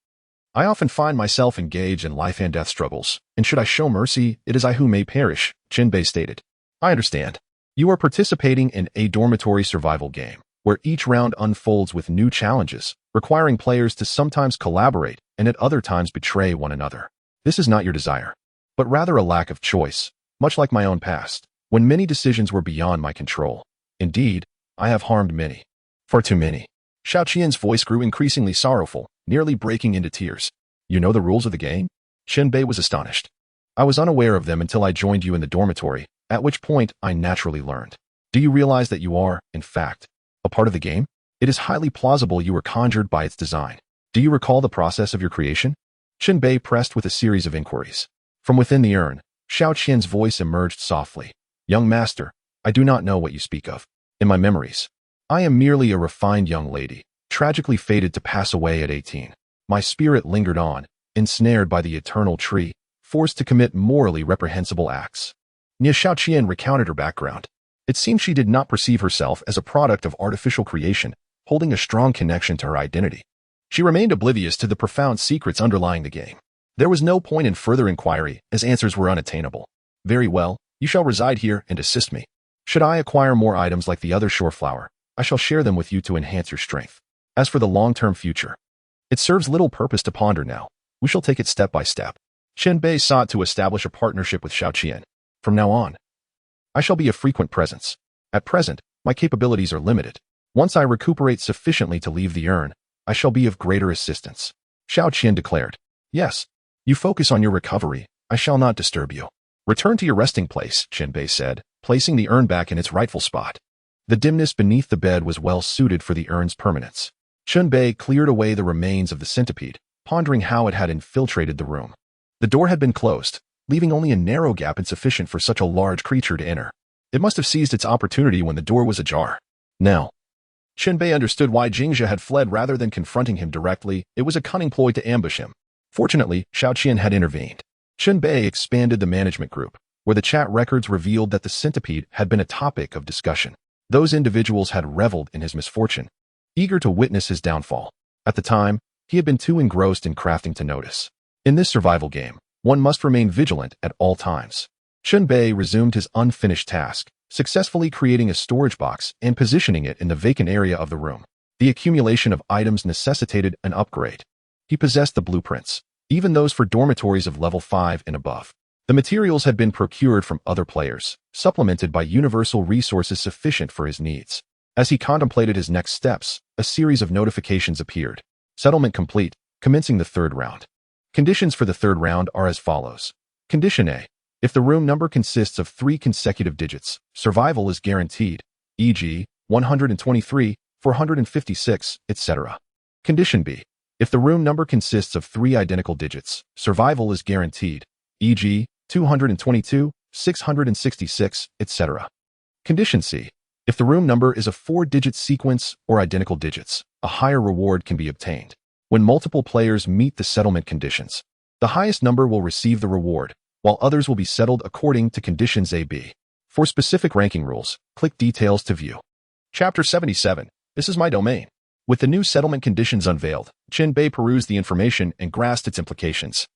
I often find myself engaged in life and death struggles, and should I show mercy, it is I who may perish, Chen Bei stated. I understand. You are participating in a dormitory survival game, where each round unfolds with new challenges, requiring players to sometimes collaborate and at other times betray one another. This is not your desire, but rather a lack of choice, much like my own past, when many decisions were beyond my control. Indeed, I have harmed many. Far too many. Xiaoqian's voice grew increasingly sorrowful, nearly breaking into tears. You know the rules of the game? Chen Bei was astonished. I was unaware of them until I joined you in the dormitory, at which point I naturally learned. Do you realize that you are, in fact, a part of the game? It is highly plausible you were conjured by its design. Do you recall the process of your creation? Chen Bei pressed with a series of inquiries. From within the urn, Xiaoqian's voice emerged softly. Young master, I do not know what you speak of. In my memories, I am merely a refined young lady, tragically fated to pass away at 18. My spirit lingered on, ensnared by the eternal tree, forced to commit morally reprehensible acts. Nie Xiaoqian recounted her background. It seemed she did not perceive herself as a product of artificial creation, holding a strong connection to her identity. She remained oblivious to the profound secrets underlying the game. There was no point in further inquiry, as answers were unattainable. Very well, you shall reside here and assist me. Should I acquire more items like the other shore flower, I shall share them with you to enhance your strength. As for the long-term future, it serves little purpose to ponder now. We shall take it step by step. Chen Bei sought to establish a partnership with Xiaoqian. From now on, I shall be a frequent presence. At present, my capabilities are limited. Once I recuperate sufficiently to leave the urn, I shall be of greater assistance. Xiaoqian declared. Yes, you focus on your recovery. I shall not disturb you. Return to your resting place, Chen Bei said, placing the urn back in its rightful spot. The dimness beneath the bed was well suited for the urn's permanence. Chen Bei cleared away the remains of the centipede, pondering how it had infiltrated the room. The door had been closed, leaving only a narrow gap insufficient for such a large creature to enter. It must have seized its opportunity when the door was ajar. Now, Chen Bei understood why Jingzhe had fled rather than confronting him directly. It was a cunning ploy to ambush him. Fortunately, Xiaoqian had intervened. Chen Bei expanded the management group, where the chat records revealed that the centipede had been a topic of discussion. Those individuals had reveled in his misfortune, eager to witness his downfall. At the time, he had been too engrossed in crafting to notice. In this survival game, one must remain vigilant at all times. Chen Bei resumed his unfinished task, successfully creating a storage box and positioning it in the vacant area of the room. The accumulation of items necessitated an upgrade. He possessed the blueprints, even those for dormitories of level 5 and above. The materials had been procured from other players, supplemented by universal resources sufficient for his needs. As he contemplated his next steps, a series of notifications appeared. Settlement complete, commencing the third round. Conditions for the third round are as follows. Condition A. If the room number consists of 3 consecutive digits, survival is guaranteed, e.g., 123, 456, etc. Condition B. If the room number consists of 3 identical digits, survival is guaranteed, e.g., 222, 666, etc. Condition C. If the room number is a 4-digit sequence or identical digits, a higher reward can be obtained. When multiple players meet the settlement conditions, the highest number will receive the reward, while others will be settled according to conditions A-B. For specific ranking rules, click Details to view. Chapter 77. This is my domain. With the new settlement conditions unveiled, Chen Bei perused the information and grasped its implications.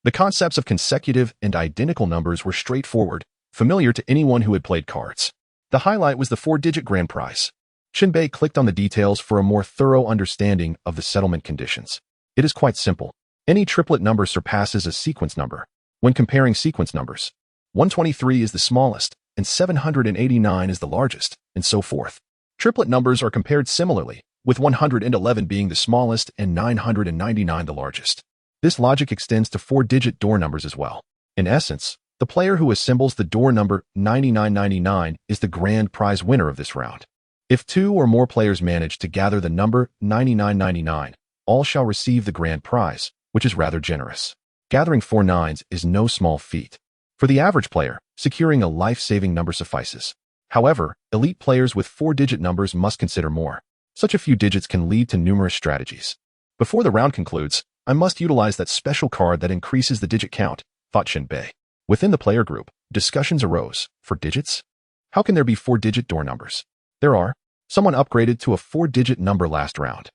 The concepts of consecutive and identical numbers were straightforward, familiar to anyone who had played cards. The highlight was the 4-digit grand prize. Chen Bei clicked on the details for a more thorough understanding of the settlement conditions. It is quite simple. Any triplet number surpasses a sequence number. When comparing sequence numbers, 123 is the smallest, and 789 is the largest, and so forth. Triplet numbers are compared similarly, with 111 being the smallest and 999 the largest. This logic extends to 4-digit door numbers as well. In essence, the player who assembles the door number 9999 is the grand prize winner of this round. If 2 or more players manage to gather the number 9999, all shall receive the grand prize, which is rather generous. Gathering 4 nines is no small feat. For the average player, securing a life-saving number suffices. However, elite players with 4-digit numbers must consider more. Such a few digits can lead to numerous strategies. Before the round concludes, I must utilize that special card that increases the digit count, thought Chen Bei. Within the player group, discussions arose. For digits? How can there be 4-digit door numbers? There are. Someone upgraded to a 4-digit number last round.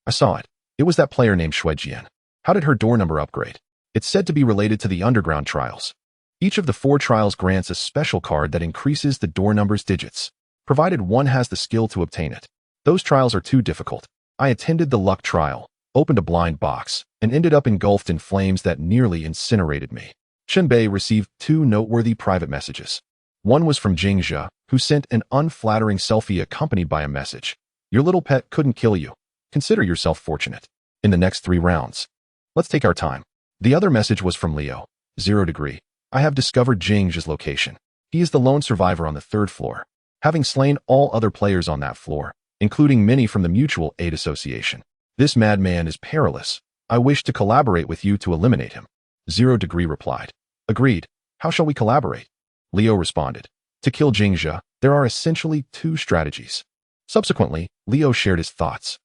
I saw it. It was that player named Shuejian. How did her door number upgrade? It's said to be related to the underground trials. Each of the 4 trials grants a special card that increases the door number's digits, provided one has the skill to obtain it. Those trials are too difficult. I attended the luck trial, opened a blind box, and ended up engulfed in flames that nearly incinerated me. Chen Bei received 2 noteworthy private messages. One was from Jing Zhe, who sent an unflattering selfie accompanied by a message. Your little pet couldn't kill you. Consider yourself fortunate. In the next 3 rounds. Let's take our time. The other message was from Leo. 0 degree. I have discovered Jing Zhe's location. He is the lone survivor on the 3rd floor, having slain all other players on that floor, including many from the Mutual Aid Association. This madman is perilous. I wish to collaborate with you to eliminate him. 0 degree replied. Agreed. How shall we collaborate? Leo responded. To kill Jing Zhe, there are essentially 2 strategies. Subsequently, Leo shared his thoughts.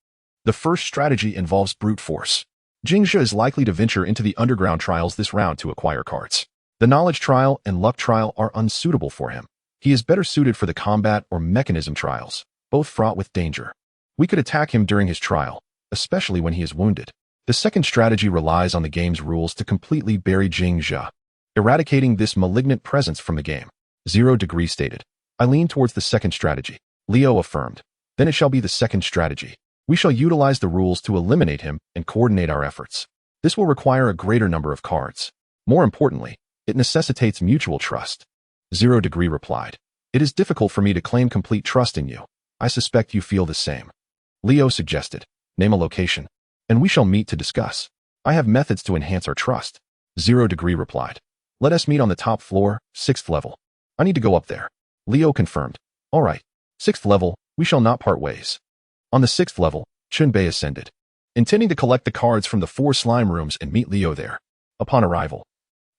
The first strategy involves brute force. Jing Zhe is likely to venture into the underground trials this round to acquire cards. The knowledge trial and luck trial are unsuitable for him. He is better suited for the combat or mechanism trials, both fraught with danger. We could attack him during his trial, especially when he is wounded. The second strategy relies on the game's rules to completely bury Jing Zhe, eradicating this malignant presence from the game. 0 degree stated. I lean towards the second strategy. Leo affirmed. Then it shall be the second strategy. We shall utilize the rules to eliminate him and coordinate our efforts. This will require a greater number of cards. More importantly, it necessitates mutual trust. 0 degree replied. It is difficult for me to claim complete trust in you. I suspect you feel the same. Leo suggested. Name a location, and we shall meet to discuss. I have methods to enhance our trust. 0 degree replied. Let us meet on the top floor, 6th level. I need to go up there. Leo confirmed. All right. 6th level, we shall not part ways. On the 6th level, Chen Bei ascended, intending to collect the cards from the 4 slime rooms and meet Leo there. Upon arrival,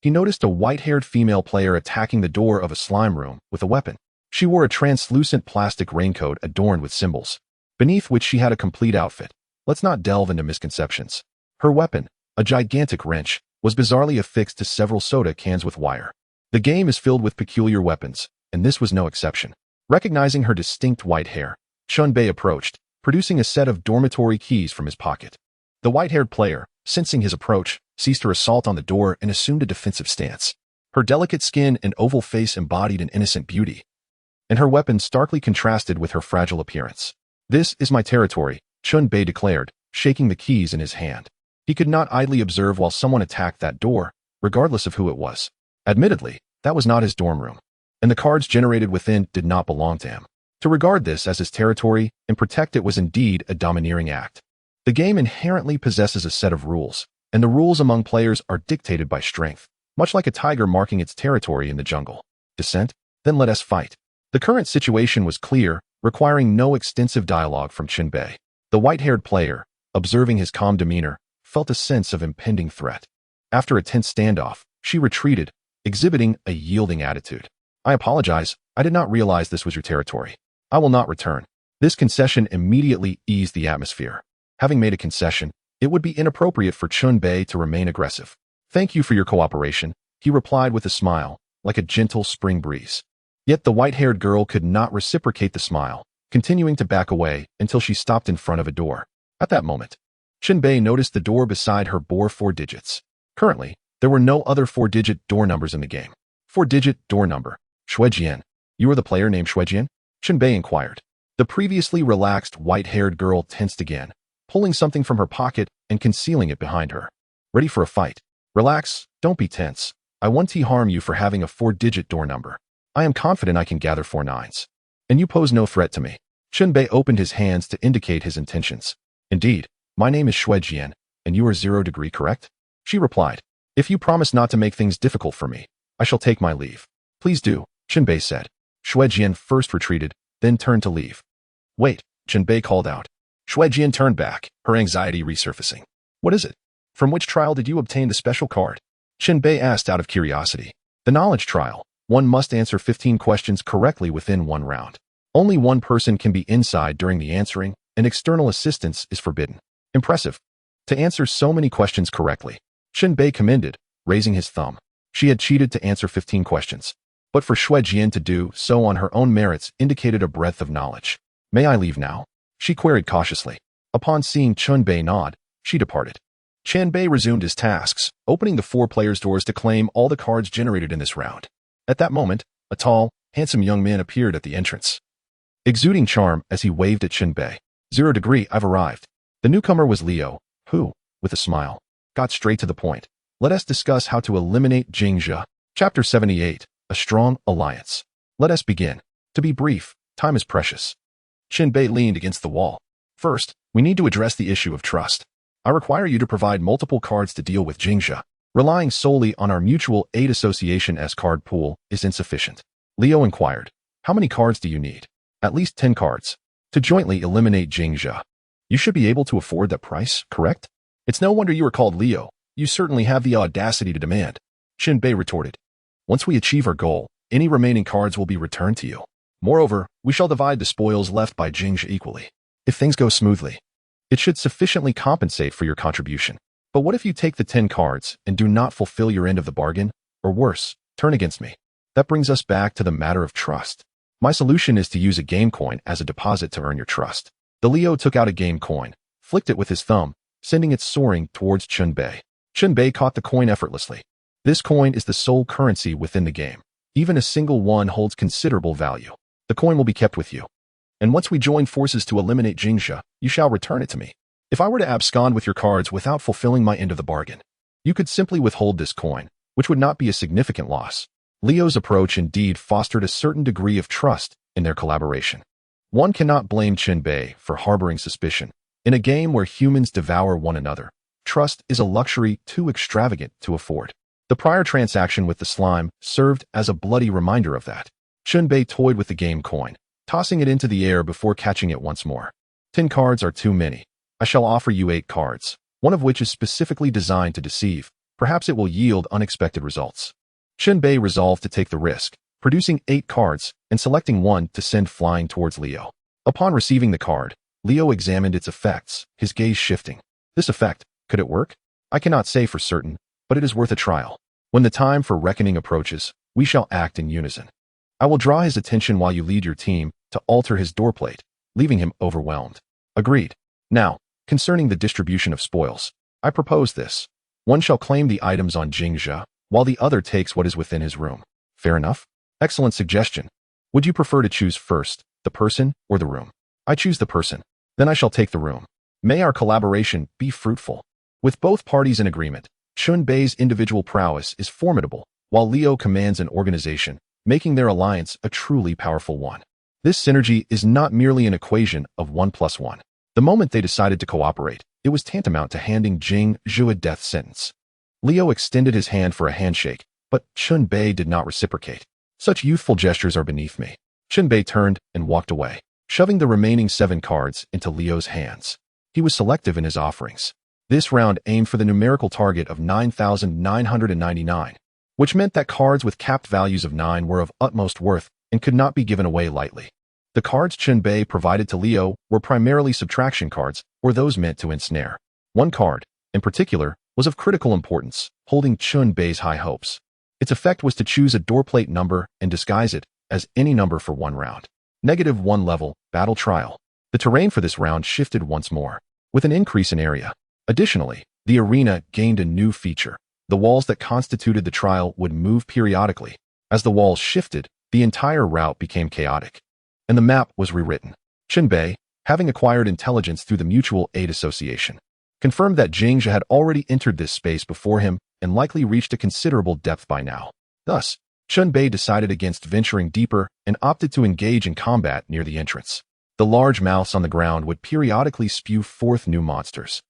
he noticed a white-haired female player attacking the door of a slime room with a weapon. She wore a translucent plastic raincoat adorned with symbols, beneath which she had a complete outfit. Let's not delve into misconceptions. Her weapon, a gigantic wrench, was bizarrely affixed to several soda cans with wire. The game is filled with peculiar weapons, and this was no exception. Recognizing her distinct white hair, Chen Bei approached, producing a set of dormitory keys from his pocket. The white-haired player, sensing his approach, ceased her assault on the door and assumed a defensive stance. Her delicate skin and oval face embodied an innocent beauty, and her weapon starkly contrasted with her fragile appearance. This is my territory, Chen Bei declared, shaking the keys in his hand. He could not idly observe while someone attacked that door, regardless of who it was. Admittedly, that was not his dorm room, and the cards generated within did not belong to him. To regard this as his territory and protect it was indeed a domineering act. The game inherently possesses a set of rules, and the rules among players are dictated by strength, much like a tiger marking its territory in the jungle. Dissent? Then let us fight. The current situation was clear, requiring no extensive dialogue from Chen Bei. The white-haired player, observing his calm demeanor, felt a sense of impending threat. After a tense standoff, she retreated, exhibiting a yielding attitude. I apologize, I did not realize this was your territory. I will not return. This concession immediately eased the atmosphere. Having made a concession, it would be inappropriate for Chen Bei to remain aggressive. Thank you for your cooperation, he replied with a smile, like a gentle spring breeze. Yet the white-haired girl could not reciprocate the smile, continuing to back away until she stopped in front of a door. At that moment, Chen Bei noticed the door beside her bore 4 digits. Currently, there were no other 4-digit door numbers in the game. 4-digit door number. Shuejian. You are the player named Shuejian? Chen Bei inquired. The previously relaxed white-haired girl tensed again, pulling something from her pocket and concealing it behind her. Ready for a fight? Relax, don't be tense. I won't harm you for having a 4-digit door number. I am confident I can gather 4 nines. And you pose no threat to me. Chen Bei opened his hands to indicate his intentions. Indeed, my name is Shuejian, and you are 0 degree, correct? She replied. If you promise not to make things difficult for me, I shall take my leave. Please do, Chen Bei said. Shuejian first retreated, then turned to leave. Wait, Chen Bei called out. Shuejian turned back, her anxiety resurfacing. What is it? From which trial did you obtain the special card? Chen Bei asked out of curiosity. The knowledge trial. One must answer 15 questions correctly within 1 round. Only one person can be inside during the answering, and external assistance is forbidden. Impressive. To answer so many questions correctly, Chen Bei commended, raising his thumb. She had cheated to answer 15 questions. But for Shuejian to do so on her own merits indicated a breadth of knowledge. May I leave now? She queried cautiously. Upon seeing Chen Bei nod, she departed. Chen Bei resumed his tasks, opening the 4 players' doors to claim all the cards generated in this round. At that moment, a tall, handsome young man appeared at the entrance, exuding charm as he waved at Chen Bei. 0 degree, I've arrived. The newcomer was Leo, who, with a smile, got straight to the point. Let us discuss how to eliminate Jingzhe. Chapter 78, A Strong Alliance. Let us begin. To be brief, time is precious. Chen Bei leaned against the wall. First, we need to address the issue of trust. I require you to provide multiple cards to deal with Jingzhe. Relying solely on our mutual aid association-s card pool is insufficient. Leo inquired, how many cards do you need? At least 10 cards. To jointly eliminate Jingzhe. You should be able to afford that price, correct? It's no wonder you are called Leo. You certainly have the audacity to demand. Chen Bei retorted. Once we achieve our goal, any remaining cards will be returned to you. Moreover, we shall divide the spoils left by Jingzhe equally. If things go smoothly, it should sufficiently compensate for your contribution. But what if you take the 10 cards and do not fulfill your end of the bargain, or worse, turn against me? That brings us back to the matter of trust. My solution is to use a game coin as a deposit to earn your trust. The Leo took out a game coin, flicked it with his thumb, sending it soaring towards Chen Bei. Chen Bei caught the coin effortlessly. This coin is the sole currency within the game. Even a single one holds considerable value. The coin will be kept with you. And once we join forces to eliminate Jingzhe, you shall return it to me. If I were to abscond with your cards without fulfilling my end of the bargain, you could simply withhold this coin, which would not be a significant loss. Leo's approach indeed fostered a certain degree of trust in their collaboration. One cannot blame Chen Bei for harboring suspicion. In a game where humans devour one another, trust is a luxury too extravagant to afford. The prior transaction with the slime served as a bloody reminder of that. Chen Bei toyed with the game coin, tossing it into the air before catching it once more. 10 cards are too many. I shall offer you 8 cards, one of which is specifically designed to deceive. Perhaps it will yield unexpected results. Chen Bei resolved to take the risk, producing 8 cards and selecting one to send flying towards Leo. Upon receiving the card, Leo examined its effects, his gaze shifting. This effect, could it work? I cannot say for certain, but it is worth a trial. When the time for reckoning approaches, we shall act in unison. I will draw his attention while you lead your team to alter his doorplate, leaving him overwhelmed. Agreed. Now, concerning the distribution of spoils, I propose this. One shall claim the items on Jingzhe, while the other takes what is within his room. Fair enough? Excellent suggestion. Would you prefer to choose first, the person or the room? I choose the person. Then I shall take the room. May our collaboration be fruitful. With both parties in agreement, Chen Bei's individual prowess is formidable, while Liu commands an organization, making their alliance a truly powerful one. This synergy is not merely an equation of 1 plus 1. The moment they decided to cooperate, it was tantamount to handing Jing Zhu a death sentence. Liu extended his hand for a handshake, but Chen Bei did not reciprocate. Such youthful gestures are beneath me. Chen Bei turned and walked away, shoving the remaining 7 cards into Liu's hands. He was selective in his offerings. This round aimed for the numerical target of 9,999, which meant that cards with capped values of 9 were of utmost worth and could not be given away lightly. The cards Chen Bei provided to Liu were primarily subtraction cards, or those meant to ensnare. One card, in particular, was of critical importance, holding Chen Bei's high hopes. Its effect was to choose a doorplate number and disguise it as any number for 1 round. -1 level, battle trial. The terrain for this round shifted once more, with an increase in area. Additionally, the arena gained a new feature. The walls that constituted the trial would move periodically. As the walls shifted, the entire route became chaotic, and the map was rewritten. Chen Bei, having acquired intelligence through the Mutual Aid Association, confirmed that Jing Zhe had already entered this space before him and likely reached a considerable depth by now. Thus, Chen Bei decided against venturing deeper and opted to engage in combat near the entrance. The large mouths on the ground would periodically spew forth new monsters,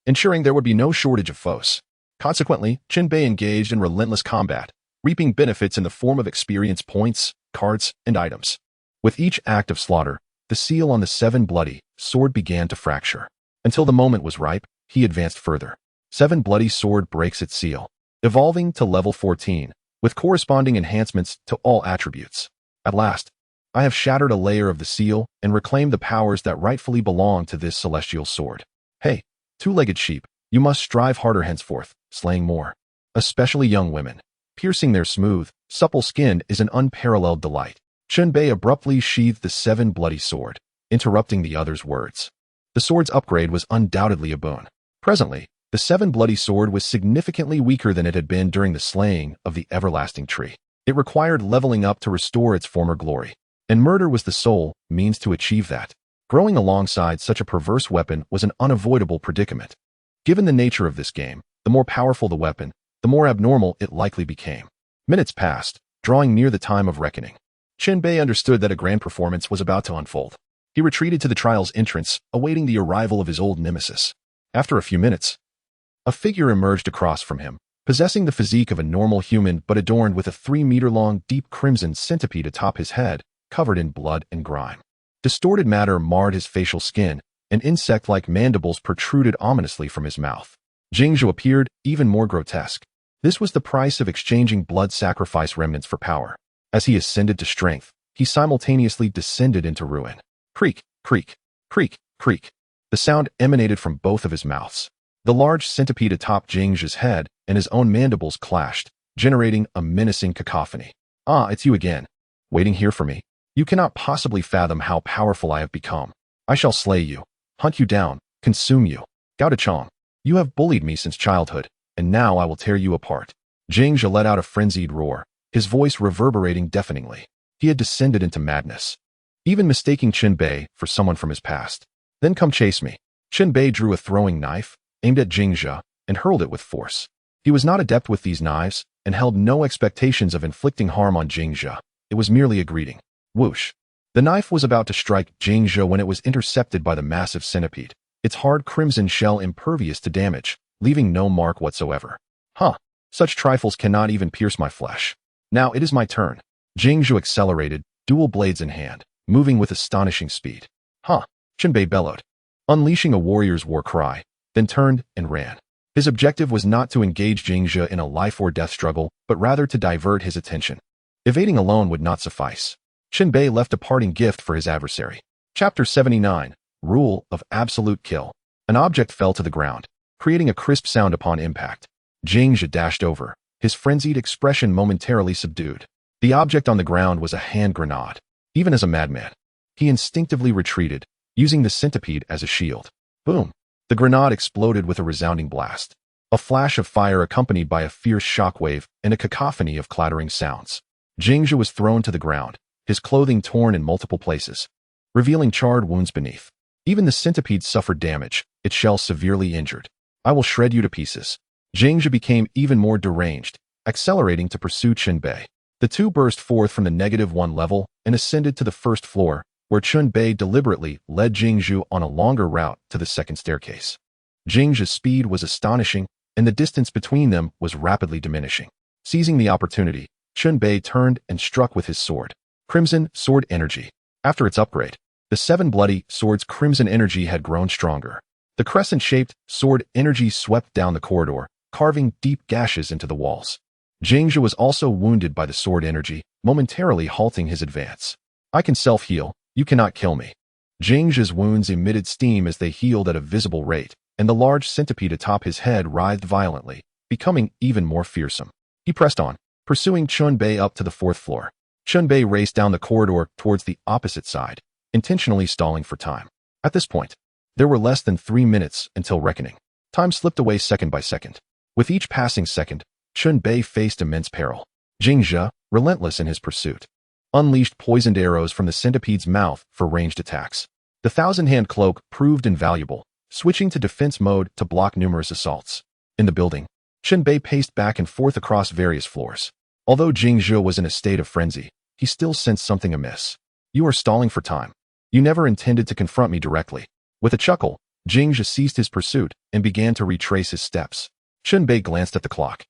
ensuring there would be no shortage of foes. Consequently, Chen Bei engaged in relentless combat, reaping benefits in the form of experience points, cards, and items. With each act of slaughter, the seal on the 7 bloody sword began to fracture. Until the moment was ripe, he advanced further. 7 bloody sword breaks its seal, evolving to level 14, with corresponding enhancements to all attributes. At last, I have shattered a layer of the seal and reclaimed the powers that rightfully belong to this celestial sword. Hey, 2-legged sheep, you must strive harder henceforth, slaying more, especially young women. Piercing their smooth, supple skin is an unparalleled delight. Chen Bei abruptly sheathed the 7 bloody sword, interrupting the other's words. The sword's upgrade was undoubtedly a boon. Presently, the 7 bloody sword was significantly weaker than it had been during the slaying of the everlasting tree. It required leveling up to restore its former glory, and murder was the sole means to achieve that. Growing alongside such a perverse weapon was an unavoidable predicament. Given the nature of this game, the more powerful the weapon, the more abnormal it likely became. Minutes passed, drawing near the time of reckoning. Chen Bei understood that a grand performance was about to unfold. He retreated to the trial's entrance, awaiting the arrival of his old nemesis. After a few minutes, a figure emerged across from him, possessing the physique of a normal human but adorned with a 3-meter-long deep crimson centipede atop his head, covered in blood and grime. Distorted matter marred his facial skin, and insect-like mandibles protruded ominously from his mouth. Jing Zhu appeared even more grotesque. This was the price of exchanging blood sacrifice remnants for power. As he ascended to strength, he simultaneously descended into ruin. Creak, creak, creak, creak. The sound emanated from both of his mouths. The large centipede atop Jing Zhu's head and his own mandibles clashed, generating a menacing cacophony. Ah, it's you again. Waiting here for me. You cannot possibly fathom how powerful I have become. I shall slay you, hunt you down, consume you. Gao Chong, you have bullied me since childhood, and now I will tear you apart. Jing Zhu let out a frenzied roar, his voice reverberating deafeningly. He had descended into madness, even mistaking Chen Bei for someone from his past. Then come chase me. Chen Bei drew a throwing knife, aimed at Jing Zhu, and hurled it with force. He was not adept with these knives, and held no expectations of inflicting harm on Jing Zhu. It was merely a greeting. Whoosh. The knife was about to strike Jing Zhu when it was intercepted by the massive centipede, its hard crimson shell impervious to damage, leaving no mark whatsoever. Huh. Such trifles cannot even pierce my flesh. Now it is my turn. Jing Zhu accelerated, dual blades in hand, moving with astonishing speed. Huh. Chen Bei bellowed, unleashing a warrior's war cry, then turned and ran. His objective was not to engage Jing Zhu in a life-or-death struggle, but rather to divert his attention. Evading alone would not suffice. Chen Bei left a parting gift for his adversary. Chapter 79, Rule of Absolute Kill. An object fell to the ground, creating a crisp sound upon impact. Jing Zhu dashed over, his frenzied expression momentarily subdued. The object on the ground was a hand grenade. Even as a madman, he instinctively retreated, using the centipede as a shield. Boom! The grenade exploded with a resounding blast. A flash of fire accompanied by a fierce shockwave and a cacophony of clattering sounds. Jing Zhu was thrown to the ground, his clothing torn in multiple places, revealing charred wounds beneath. Even the centipede suffered damage, its shell severely injured. I will shred you to pieces. Jingzhe became even more deranged, accelerating to pursue Chen Bei. The two burst forth from the -1 level and ascended to the first floor, where Chen Bei deliberately led Jingzhe on a longer route to the second staircase. Jingzhe's speed was astonishing, and the distance between them was rapidly diminishing. Seizing the opportunity, Chen Bei turned and struck with his sword. Crimson Sword Energy. After its upgrade, the 7 bloody swords' crimson energy had grown stronger. The crescent-shaped sword energy swept down the corridor, carving deep gashes into the walls. Jingzhe was also wounded by the sword energy, momentarily halting his advance. I can self-heal, you cannot kill me. Jingzhe's wounds emitted steam as they healed at a visible rate, and the large centipede atop his head writhed violently, becoming even more fearsome. He pressed on, pursuing Chen Bei up to the 4th floor. Chen Bei raced down the corridor towards the opposite side, intentionally stalling for time. At this point, there were less than 3 minutes until reckoning. Time slipped away second by second. With each passing second, Chen Bei faced immense peril. Jingzhe, relentless in his pursuit, unleashed poisoned arrows from the centipede's mouth for ranged attacks. The 1,000-hand cloak proved invaluable, switching to defense mode to block numerous assaults. In the building, Chen Bei paced back and forth across various floors. Although Jingzhe was in a state of frenzy, he still sensed something amiss. You are stalling for time. You never intended to confront me directly. With a chuckle, Jingzhe ceased his pursuit and began to retrace his steps. Chen Bei glanced at the clock.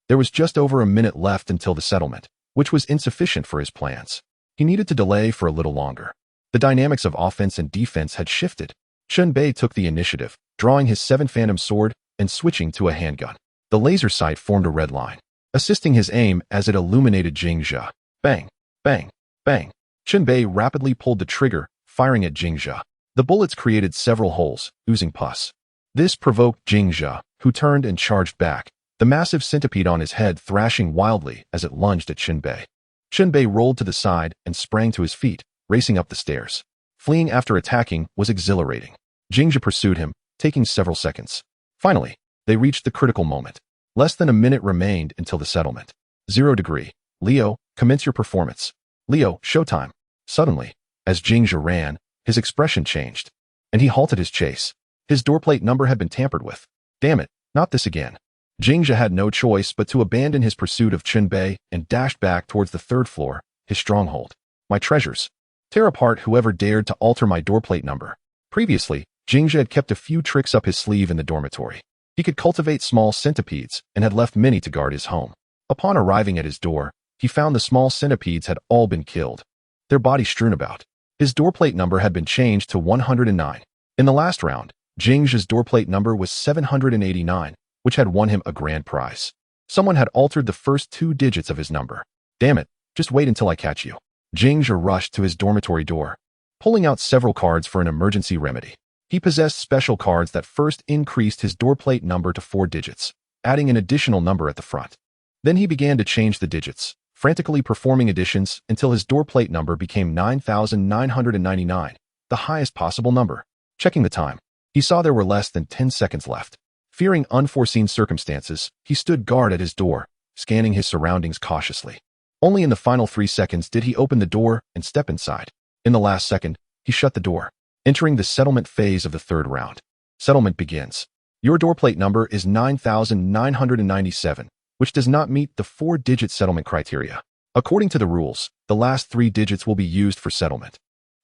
There was just over a minute left until the settlement, which was insufficient for his plans. He needed to delay for a little longer. The dynamics of offense and defense had shifted. Chen Bei took the initiative, drawing his 7 phantom sword and switching to a handgun. The laser sight formed a red line, assisting his aim as it illuminated Jingzhe. Bang, bang, bang. Chen Bei rapidly pulled the trigger, firing at Jingzhe. The bullets created several holes, oozing pus. This provoked Jingzhe, who turned and charged back, the massive centipede on his head thrashing wildly as it lunged at Chen Bei. Chen Bei rolled to the side and sprang to his feet, racing up the stairs. Fleeing after attacking was exhilarating. Jingzhe pursued him, taking several seconds. Finally, they reached the critical moment. Less than a minute remained until the settlement. 0 degree. Leo, commence your performance. Leo, showtime. Suddenly, as Jingzhe ran, his expression changed, and he halted his chase. His doorplate number had been tampered with. Damn it, not this again. Jingzhe had no choice but to abandon his pursuit of Chen Bei and dashed back towards the 3rd floor, his stronghold. My treasures. Tear apart whoever dared to alter my doorplate number. Previously, Jingzhe had kept a few tricks up his sleeve in the dormitory. He could cultivate small centipedes and had left many to guard his home. Upon arriving at his door, he found the small centipedes had all been killed, their bodies strewn about. His doorplate number had been changed to 109. In the last round, Jingzhe's doorplate number was 789, which had won him a grand prize. Someone had altered the first 2 digits of his number. Damn it, just wait until I catch you. Jingzhe rushed to his dormitory door, pulling out several cards for an emergency remedy. He possessed special cards that first increased his doorplate number to 4 digits, adding an additional number at the front. Then he began to change the digits, frantically performing additions until his doorplate number became 9,999, the highest possible number. Checking the time, he saw there were less than 10 seconds left. Fearing unforeseen circumstances, he stood guard at his door, scanning his surroundings cautiously. Only in the final 3 seconds did he open the door and step inside. In the last second, he shut the door, entering the settlement phase of the 3rd round. Settlement begins. Your doorplate number is 9,997, which does not meet the 4-digit settlement criteria. According to the rules, the last 3 digits will be used for settlement.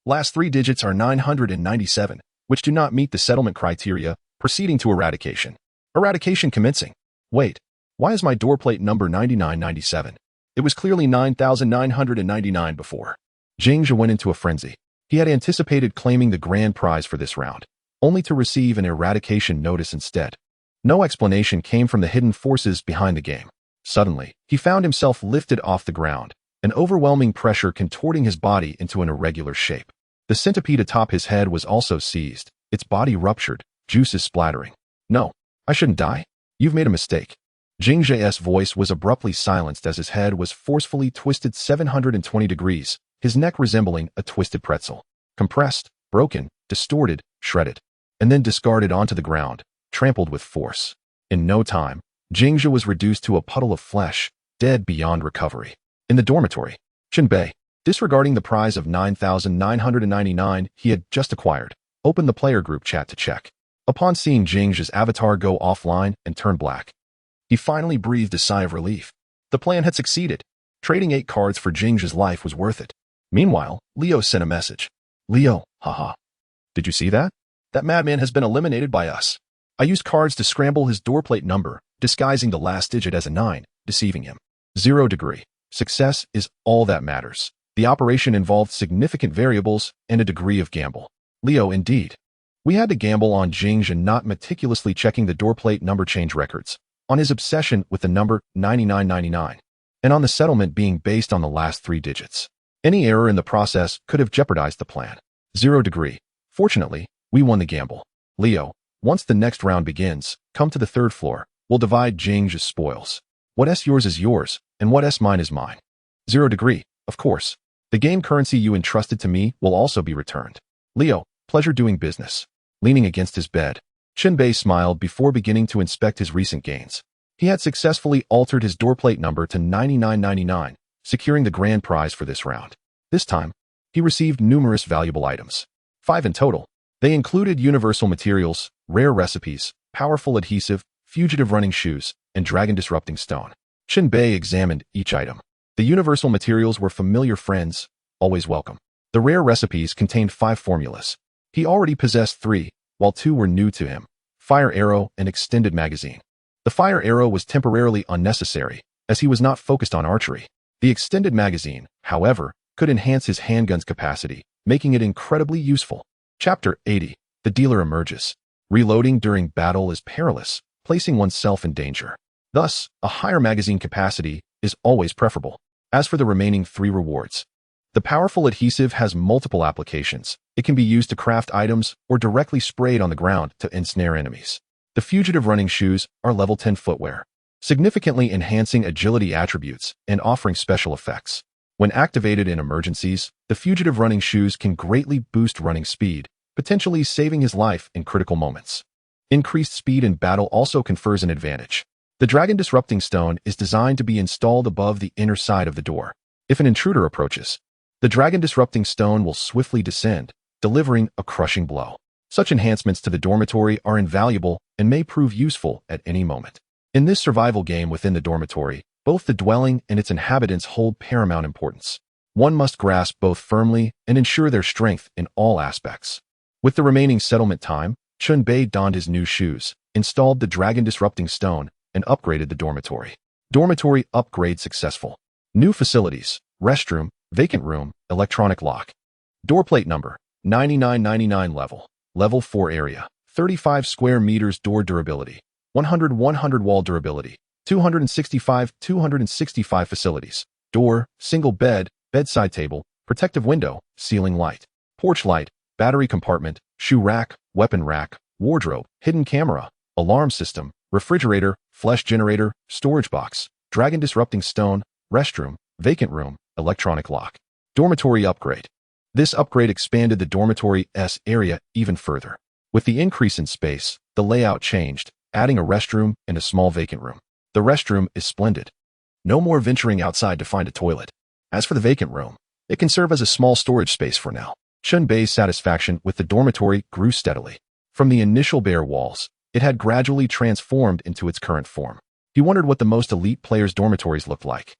Last 3 digits are 997, which do not meet the settlement criteria, proceeding to eradication. Eradication commencing. Wait, why is my doorplate number 9997? It was clearly 9,999 before. Jingzhe went into a frenzy. He had anticipated claiming the grand prize for this round, only to receive an eradication notice instead. No explanation came from the hidden forces behind the game. Suddenly, he found himself lifted off the ground, an overwhelming pressure contorting his body into an irregular shape. The centipede atop his head was also seized, its body ruptured, juices splattering. No, I shouldn't die. You've made a mistake. Jingzhe's voice was abruptly silenced as his head was forcefully twisted 720 degrees, his neck resembling a twisted pretzel. Compressed, broken, distorted, shredded, and then discarded onto the ground, trampled with force. In no time, Jingzhe was reduced to a puddle of flesh, dead beyond recovery. In the dormitory, Chen Bei, disregarding the prize of 9,999 he had just acquired, opened the player group chat to check. Upon seeing Jing's avatar go offline and turn black, he finally breathed a sigh of relief. The plan had succeeded. Trading 8 cards for Jing's life was worth it. Meanwhile, Leo sent a message. Leo, haha. Did you see that? That madman has been eliminated by us. I used cards to scramble his doorplate number, disguising the last digit as a 9, deceiving him. 0 degree. Success is all that matters. The operation involved significant variables and a degree of gamble. Leo, indeed. We had to gamble on Jing and not meticulously checking the doorplate number change records, on his obsession with the number 9999, and on the settlement being based on the last 3 digits. Any error in the process could have jeopardized the plan. 0 degree. Fortunately, we won the gamble. Leo, once the next round begins, come to the 3rd floor. We'll divide Jing's spoils. What S yours is yours, and what S mine is mine. 0 degree, of course. The game currency you entrusted to me will also be returned. Leo, pleasure doing business. Leaning against his bed, Chen Bei smiled before beginning to inspect his recent gains. He had successfully altered his doorplate number to 9999, securing the grand prize for this round. This time, he received numerous valuable items. 5 in total. They included universal materials, rare recipes, powerful adhesive, fugitive running shoes, and dragon-disrupting stone. Chen Bei examined each item. The universal materials were familiar friends, always welcome. The rare recipes contained 5 formulas. He already possessed 3, while 2 were new to him: fire arrow and extended magazine. The fire arrow was temporarily unnecessary, as he was not focused on archery. The extended magazine, however, could enhance his handgun's capacity, making it incredibly useful. Chapter 80. The dealer emerges. Reloading during battle is perilous, placing oneself in danger. Thus, a higher magazine capacity is always preferable. As for the remaining 3 rewards, the powerful adhesive has multiple applications. It can be used to craft items or directly sprayed on the ground to ensnare enemies. The fugitive running shoes are level 10 footwear, significantly enhancing agility attributes and offering special effects. When activated in emergencies, the fugitive running shoes can greatly boost running speed, potentially saving his life in critical moments. Increased speed in battle also confers an advantage. The dragon-disrupting stone is designed to be installed above the inner side of the door. If an intruder approaches, the dragon-disrupting stone will swiftly descend, delivering a crushing blow. Such enhancements to the dormitory are invaluable and may prove useful at any moment. In this survival game within the dormitory, both the dwelling and its inhabitants hold paramount importance. One must grasp both firmly and ensure their strength in all aspects. With the remaining settlement time, Chen Bei donned his new shoes, installed the dragon-disrupting stone, and upgraded the dormitory. Dormitory upgrade successful. New facilities: restroom, vacant room, electronic lock. Doorplate number: 9999 level 4 area, 35 square meters door durability, 100 wall durability, 265 facilities. Door, single bed, bedside table, protective window, ceiling light, porch light, battery compartment, shoe rack, weapon rack, wardrobe, hidden camera, alarm system, refrigerator, flesh generator, storage box, dragon-disrupting stone, restroom, vacant room, electronic lock. Dormitory upgrade. This upgrade expanded the dormitory's area even further. With the increase in space, the layout changed, adding a restroom and a small vacant room. The restroom is splendid. No more venturing outside to find a toilet. As for the vacant room, it can serve as a small storage space for now. Chen Bei's satisfaction with the dormitory grew steadily. From the initial bare walls, it had gradually transformed into its current form. He wondered what the most elite players' dormitories looked like.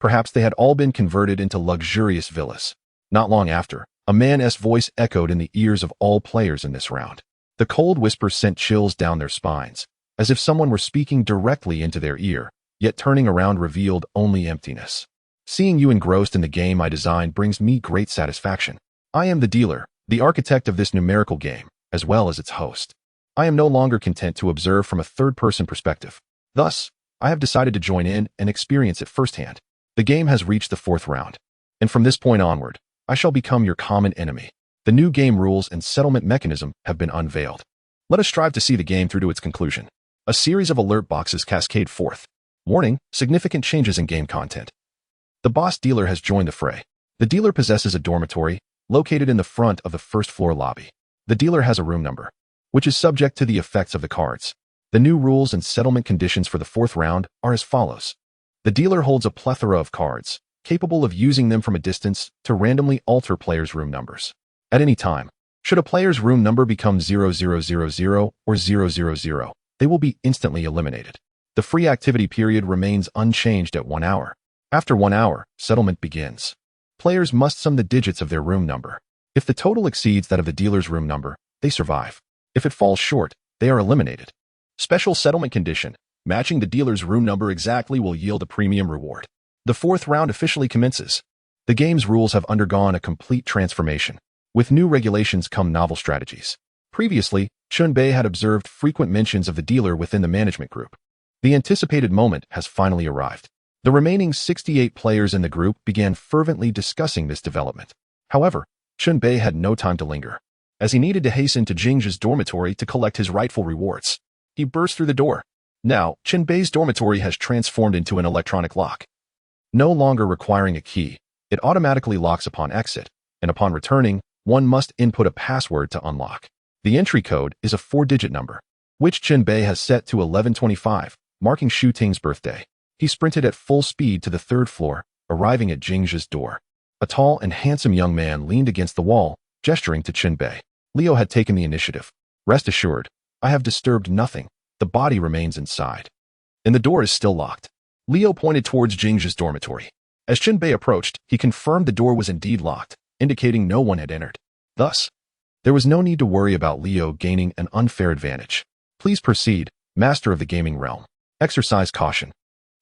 Perhaps they had all been converted into luxurious villas. Not long after, a man's voice echoed in the ears of all players in this round. The cold whisper sent chills down their spines, as if someone were speaking directly into their ear, yet turning around revealed only emptiness. Seeing you engrossed in the game I designed brings me great satisfaction. I am the dealer, the architect of this numerical game, as well as its host. I am no longer content to observe from a third-person perspective. Thus, I have decided to join in and experience it firsthand. The game has reached the 4th round, and from this point onward, I shall become your common enemy. The new game rules and settlement mechanism have been unveiled. Let us strive to see the game through to its conclusion. A series of alert boxes cascade forth. Warning: significant changes in game content. The boss dealer has joined the fray. The dealer possesses a dormitory, located in the front of the 1st floor lobby. The dealer has a room number, which is subject to the effects of the cards. The new rules and settlement conditions for the 4th round are as follows. The dealer holds a plethora of cards, capable of using them from a distance to randomly alter players' room numbers. At any time, Should a player's room number become 0000 or 000, they will be instantly eliminated. The free activity period remains unchanged at 1 hour. After 1 hour, settlement begins. Players must sum the digits of their room number. If the total exceeds that of the dealer's room number, they survive. If it falls short, they are eliminated. Special settlement condition: matching the dealer's room number exactly will yield a premium reward. The fourth round officially commences. The game's rules have undergone a complete transformation. With new regulations come novel strategies. Previously, Chen Bei had observed frequent mentions of the dealer within the management group. The anticipated moment has finally arrived. The remaining 68 players in the group began fervently discussing this development. However, Chen Bei had no time to linger, as he needed to hasten to Jingzhi's dormitory to collect his rightful rewards. He burst through the door. Now, Chen Bei's dormitory has transformed into an electronic lock. No longer requiring a key, it automatically locks upon exit, and upon returning, one must input a password to unlock. The entry code is a 4-digit number, which Chen Bei has set to 1125, marking Xu Ting's birthday. He sprinted at full speed to the 3rd floor, arriving at Jingzhi's door. A tall and handsome young man leaned against the wall, gesturing to Chen Bei. Leo had taken the initiative. Rest assured, I have disturbed nothing. The body remains inside. And the door is still locked. Leo pointed towards Jingzhi's dormitory. As Chen Bei approached, he confirmed the door was indeed locked, indicating no one had entered. Thus, there was no need to worry about Leo gaining an unfair advantage. Please proceed, master of the gaming realm. Exercise caution.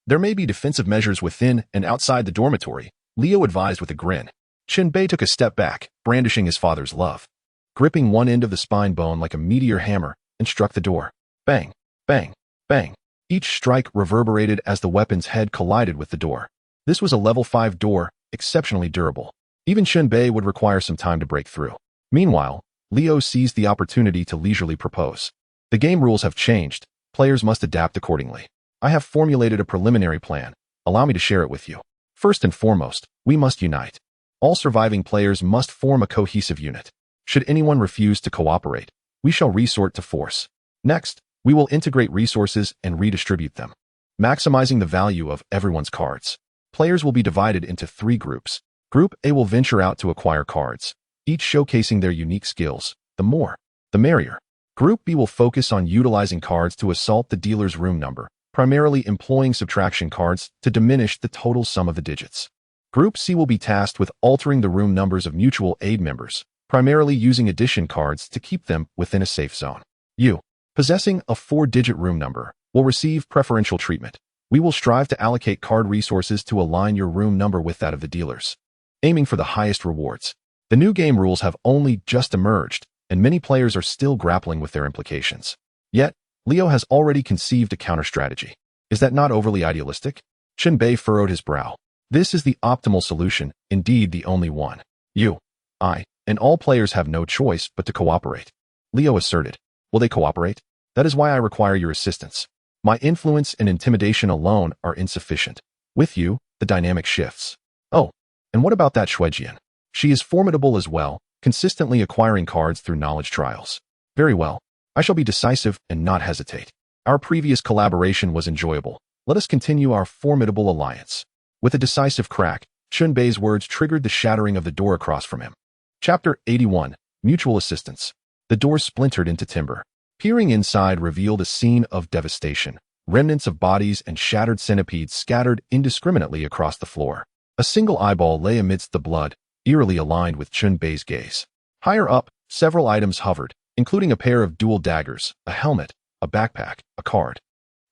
There may be defensive measures within and outside the dormitory, Leo advised with a grin. Chen Bei took a step back, brandishing his father's love. Gripping one end of the spine bone like a meteor hammer, and struck the door. Bang, bang, bang. Each strike reverberated as the weapon's head collided with the door. This was a level 5 door, exceptionally durable. Even Chen Bei would require some time to break through. Meanwhile, Leo seized the opportunity to leisurely propose. The game rules have changed. Players must adapt accordingly. I have formulated a preliminary plan. Allow me to share it with you. First and foremost, we must unite. All surviving players must form a cohesive unit. Should anyone refuse to cooperate, we shall resort to force. Next, we will integrate resources and redistribute them, maximizing the value of everyone's cards. Players will be divided into 3 groups. Group A will venture out to acquire cards, each showcasing their unique skills. The more, the merrier. Group B will focus on utilizing cards to assault the dealer's room number, primarily employing subtraction cards to diminish the total sum of the digits. Group C will be tasked with altering the room numbers of mutual aid members, primarily using addition cards to keep them within a safe zone. You, possessing a 4-digit room number, will receive preferential treatment. We will strive to allocate card resources to align your room number with that of the dealer's, aiming for the highest rewards. The new game rules have only just emerged, and many players are still grappling with their implications. Yet, Leo has already conceived a counter-strategy. Is that not overly idealistic? Chen Bei furrowed his brow. This is the optimal solution, indeed the only one. You, I, and all players have no choice but to cooperate. Leo asserted. Will they cooperate? That is why I require your assistance. My influence and intimidation alone are insufficient. With you, the dynamic shifts. Oh, and what about that Shuejian? She is formidable as well, consistently acquiring cards through knowledge trials. Very well. I shall be decisive and not hesitate. Our previous collaboration was enjoyable. Let us continue our formidable alliance. With a decisive crack, Chen Bei's words triggered the shattering of the door across from him. Chapter 81. Mutual Assistance. The door splintered into timber. Peering inside revealed a scene of devastation. Remnants of bodies and shattered centipedes scattered indiscriminately across the floor. A single eyeball lay amidst the blood, eerily aligned with Chen Bei's gaze. Higher up, several items hovered, including a pair of dual daggers, a helmet, a backpack, a card,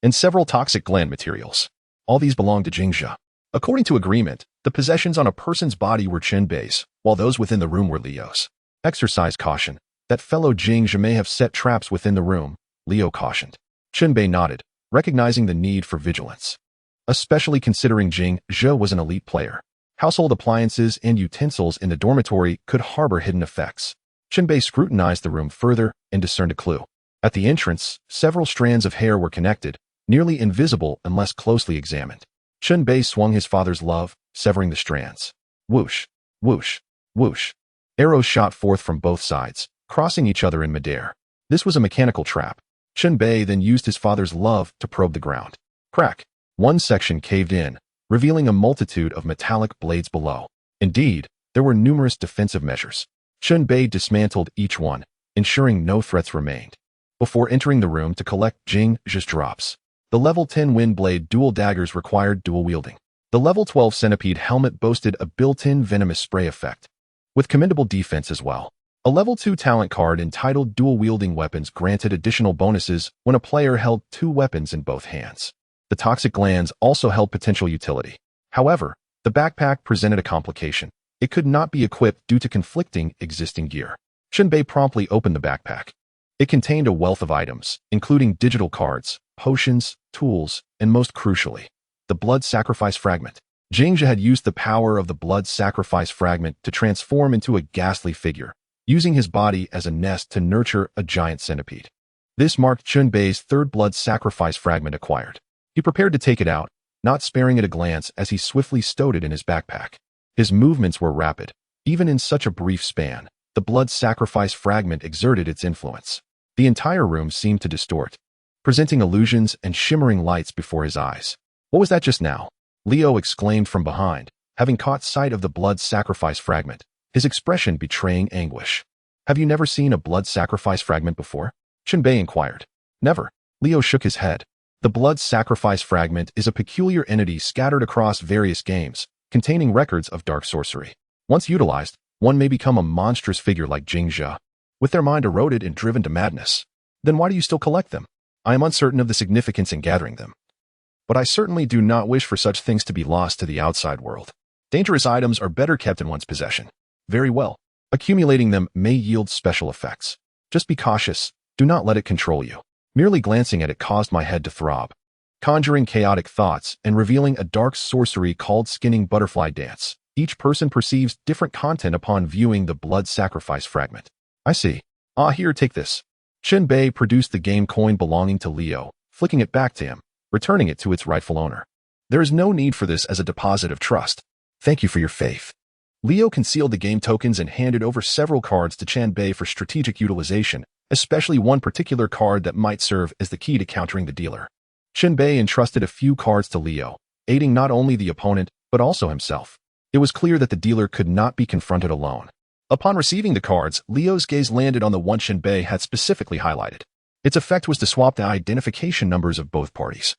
and several toxic gland materials. All these belonged to Jingzhi. According to agreement, the possessions on a person's body were Chen Bei's, while those within the room were Leo's. Exercise caution. That fellow Jingzhi may have set traps within the room, Leo cautioned. Chen Bei nodded, recognizing the need for vigilance. Especially considering Jingzhi was an elite player. Household appliances and utensils in the dormitory could harbor hidden effects. Chen Bei scrutinized the room further and discerned a clue. At the entrance, several strands of hair were connected, nearly invisible unless closely examined. Chen Bei swung his father's love, severing the strands. Whoosh, whoosh, whoosh. Arrows shot forth from both sides, crossing each other in midair. This was a mechanical trap. Chen Bei then used his father's love to probe the ground. Crack. One section caved in, revealing a multitude of metallic blades below. Indeed, there were numerous defensive measures. Chen Bei dismantled each one, ensuring no threats remained. Before entering the room to collect Jing Zhi's drops, the level 10 wind blade dual daggers required dual wielding. The level 12 centipede helmet boasted a built-in venomous spray effect, with commendable defense as well. A level 2 talent card entitled Dual Wielding Weapons granted additional bonuses when a player held 2 weapons in both hands. The toxic glands also held potential utility. However, the backpack presented a complication. It could not be equipped due to conflicting existing gear. Chen Bei promptly opened the backpack. It contained a wealth of items, including digital cards, potions, tools, and most crucially, the blood sacrifice fragment. Jingzhi had used the power of the blood sacrifice fragment to transform into a ghastly figure, using his body as a nest to nurture a giant centipede. This marked Chen Bei's third blood sacrifice fragment acquired. He prepared to take it out, not sparing it a glance as he swiftly stowed it in his backpack. His movements were rapid. Even in such a brief span, the blood sacrifice fragment exerted its influence. The entire room seemed to distort, presenting illusions and shimmering lights before his eyes. What was that just now? Leo exclaimed from behind, having caught sight of the blood sacrifice fragment, his expression betraying anguish. Have you never seen a blood sacrifice fragment before? Chen Bei inquired. Never. Leo shook his head. The blood sacrifice fragment is a peculiar entity scattered across various games, containing records of dark sorcery. Once utilized, one may become a monstrous figure like Jingzhi, with their mind eroded and driven to madness. Then why do you still collect them? I am uncertain of the significance in gathering them. But I certainly do not wish for such things to be lost to the outside world. Dangerous items are better kept in one's possession. Very well. Accumulating them may yield special effects. Just be cautious. Do not let it control you. Merely glancing at it caused my head to throb, conjuring chaotic thoughts and revealing a dark sorcery called skinning butterfly dance. Each person perceives different content upon viewing the blood sacrifice fragment. I see. Ah, here, take this. Chen Bei produced the game coin belonging to Leo, flicking it back to him, returning it to its rightful owner. There is no need for this as a deposit of trust. Thank you for your faith. Leo concealed the game tokens and handed over several cards to Chen Bei for strategic utilization, especially one particular card that might serve as the key to countering the dealer. Chen Bei entrusted a few cards to Leo, aiding not only the opponent, but also himself. It was clear that the dealer could not be confronted alone. Upon receiving the cards, Leo's gaze landed on the one Chen Bei had specifically highlighted. Its effect was to swap the identification numbers of both parties,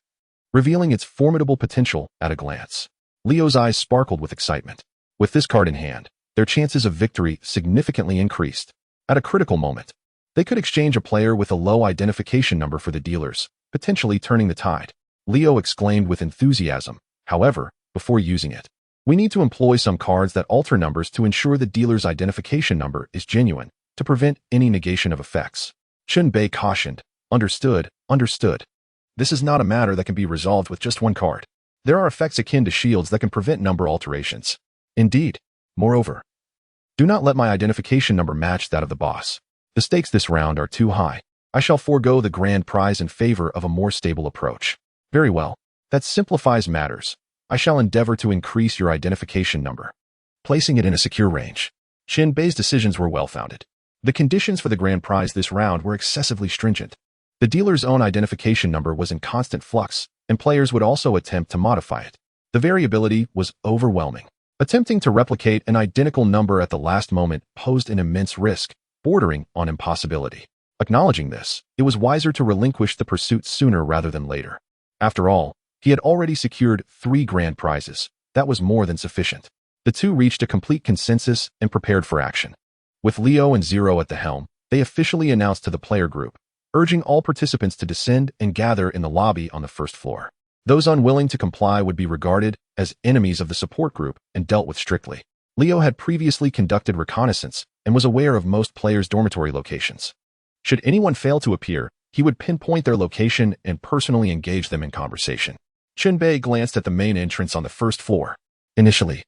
revealing its formidable potential at a glance. Leo's eyes sparkled with excitement. With this card in hand, their chances of victory significantly increased. At a critical moment, they could exchange a player with a low identification number for the dealer's, potentially turning the tide. Leo exclaimed with enthusiasm, however, before using it. We need to employ some cards that alter numbers to ensure the dealer's identification number is genuine, to prevent any negation of effects. Chen Bei cautioned. Understood. This is not a matter that can be resolved with just one card. There are effects akin to shields that can prevent number alterations. Indeed. Moreover, do not let my identification number match that of the boss. The stakes this round are too high. I shall forego the grand prize in favor of a more stable approach. Very well. That simplifies matters. I shall endeavor to increase your identification number, placing it in a secure range. Chen Bei's decisions were well-founded. The conditions for the grand prize this round were excessively stringent. The dealer's own identification number was in constant flux, and players would also attempt to modify it. The variability was overwhelming. Attempting to replicate an identical number at the last moment posed an immense risk, bordering on impossibility. Acknowledging this, it was wiser to relinquish the pursuit sooner rather than later. After all, he had already secured 3 grand prizes. That was more than sufficient. The two reached a complete consensus and prepared for action. With Leo and Zero at the helm, they officially announced to the player group, urging all participants to descend and gather in the lobby on the first floor. Those unwilling to comply would be regarded as enemies of the support group and dealt with strictly. Leo had previously conducted reconnaissance and was aware of most players' dormitory locations. Should anyone fail to appear, he would pinpoint their location and personally engage them in conversation. Chen Bei glanced at the main entrance on the first floor. Initially,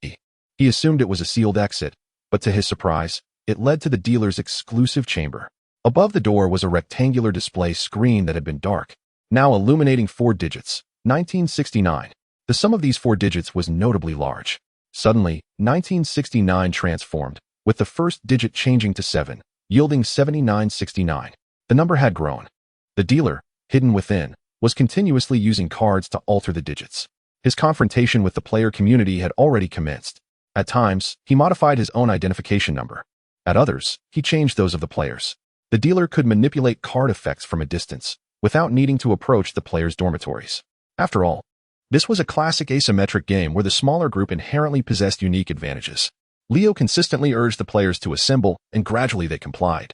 he assumed it was a sealed exit, but to his surprise, it led to the dealer's exclusive chamber. Above the door was a rectangular display screen that had been dark, now illuminating 4 digits, 1969. The sum of these 4 digits was notably large. Suddenly, 1969 transformed, with the first digit changing to 7, yielding 7969. The number had grown. The dealer, hidden within, was continuously using cards to alter the digits. His confrontation with the player community had already commenced. At times, he modified his own identification number, At others, he changed those of the players. The dealer could manipulate card effects from a distance, without needing to approach the player's dormitories. After all, this was a classic asymmetric game where the smaller group inherently possessed unique advantages. Leo consistently urged the players to assemble, and gradually they complied.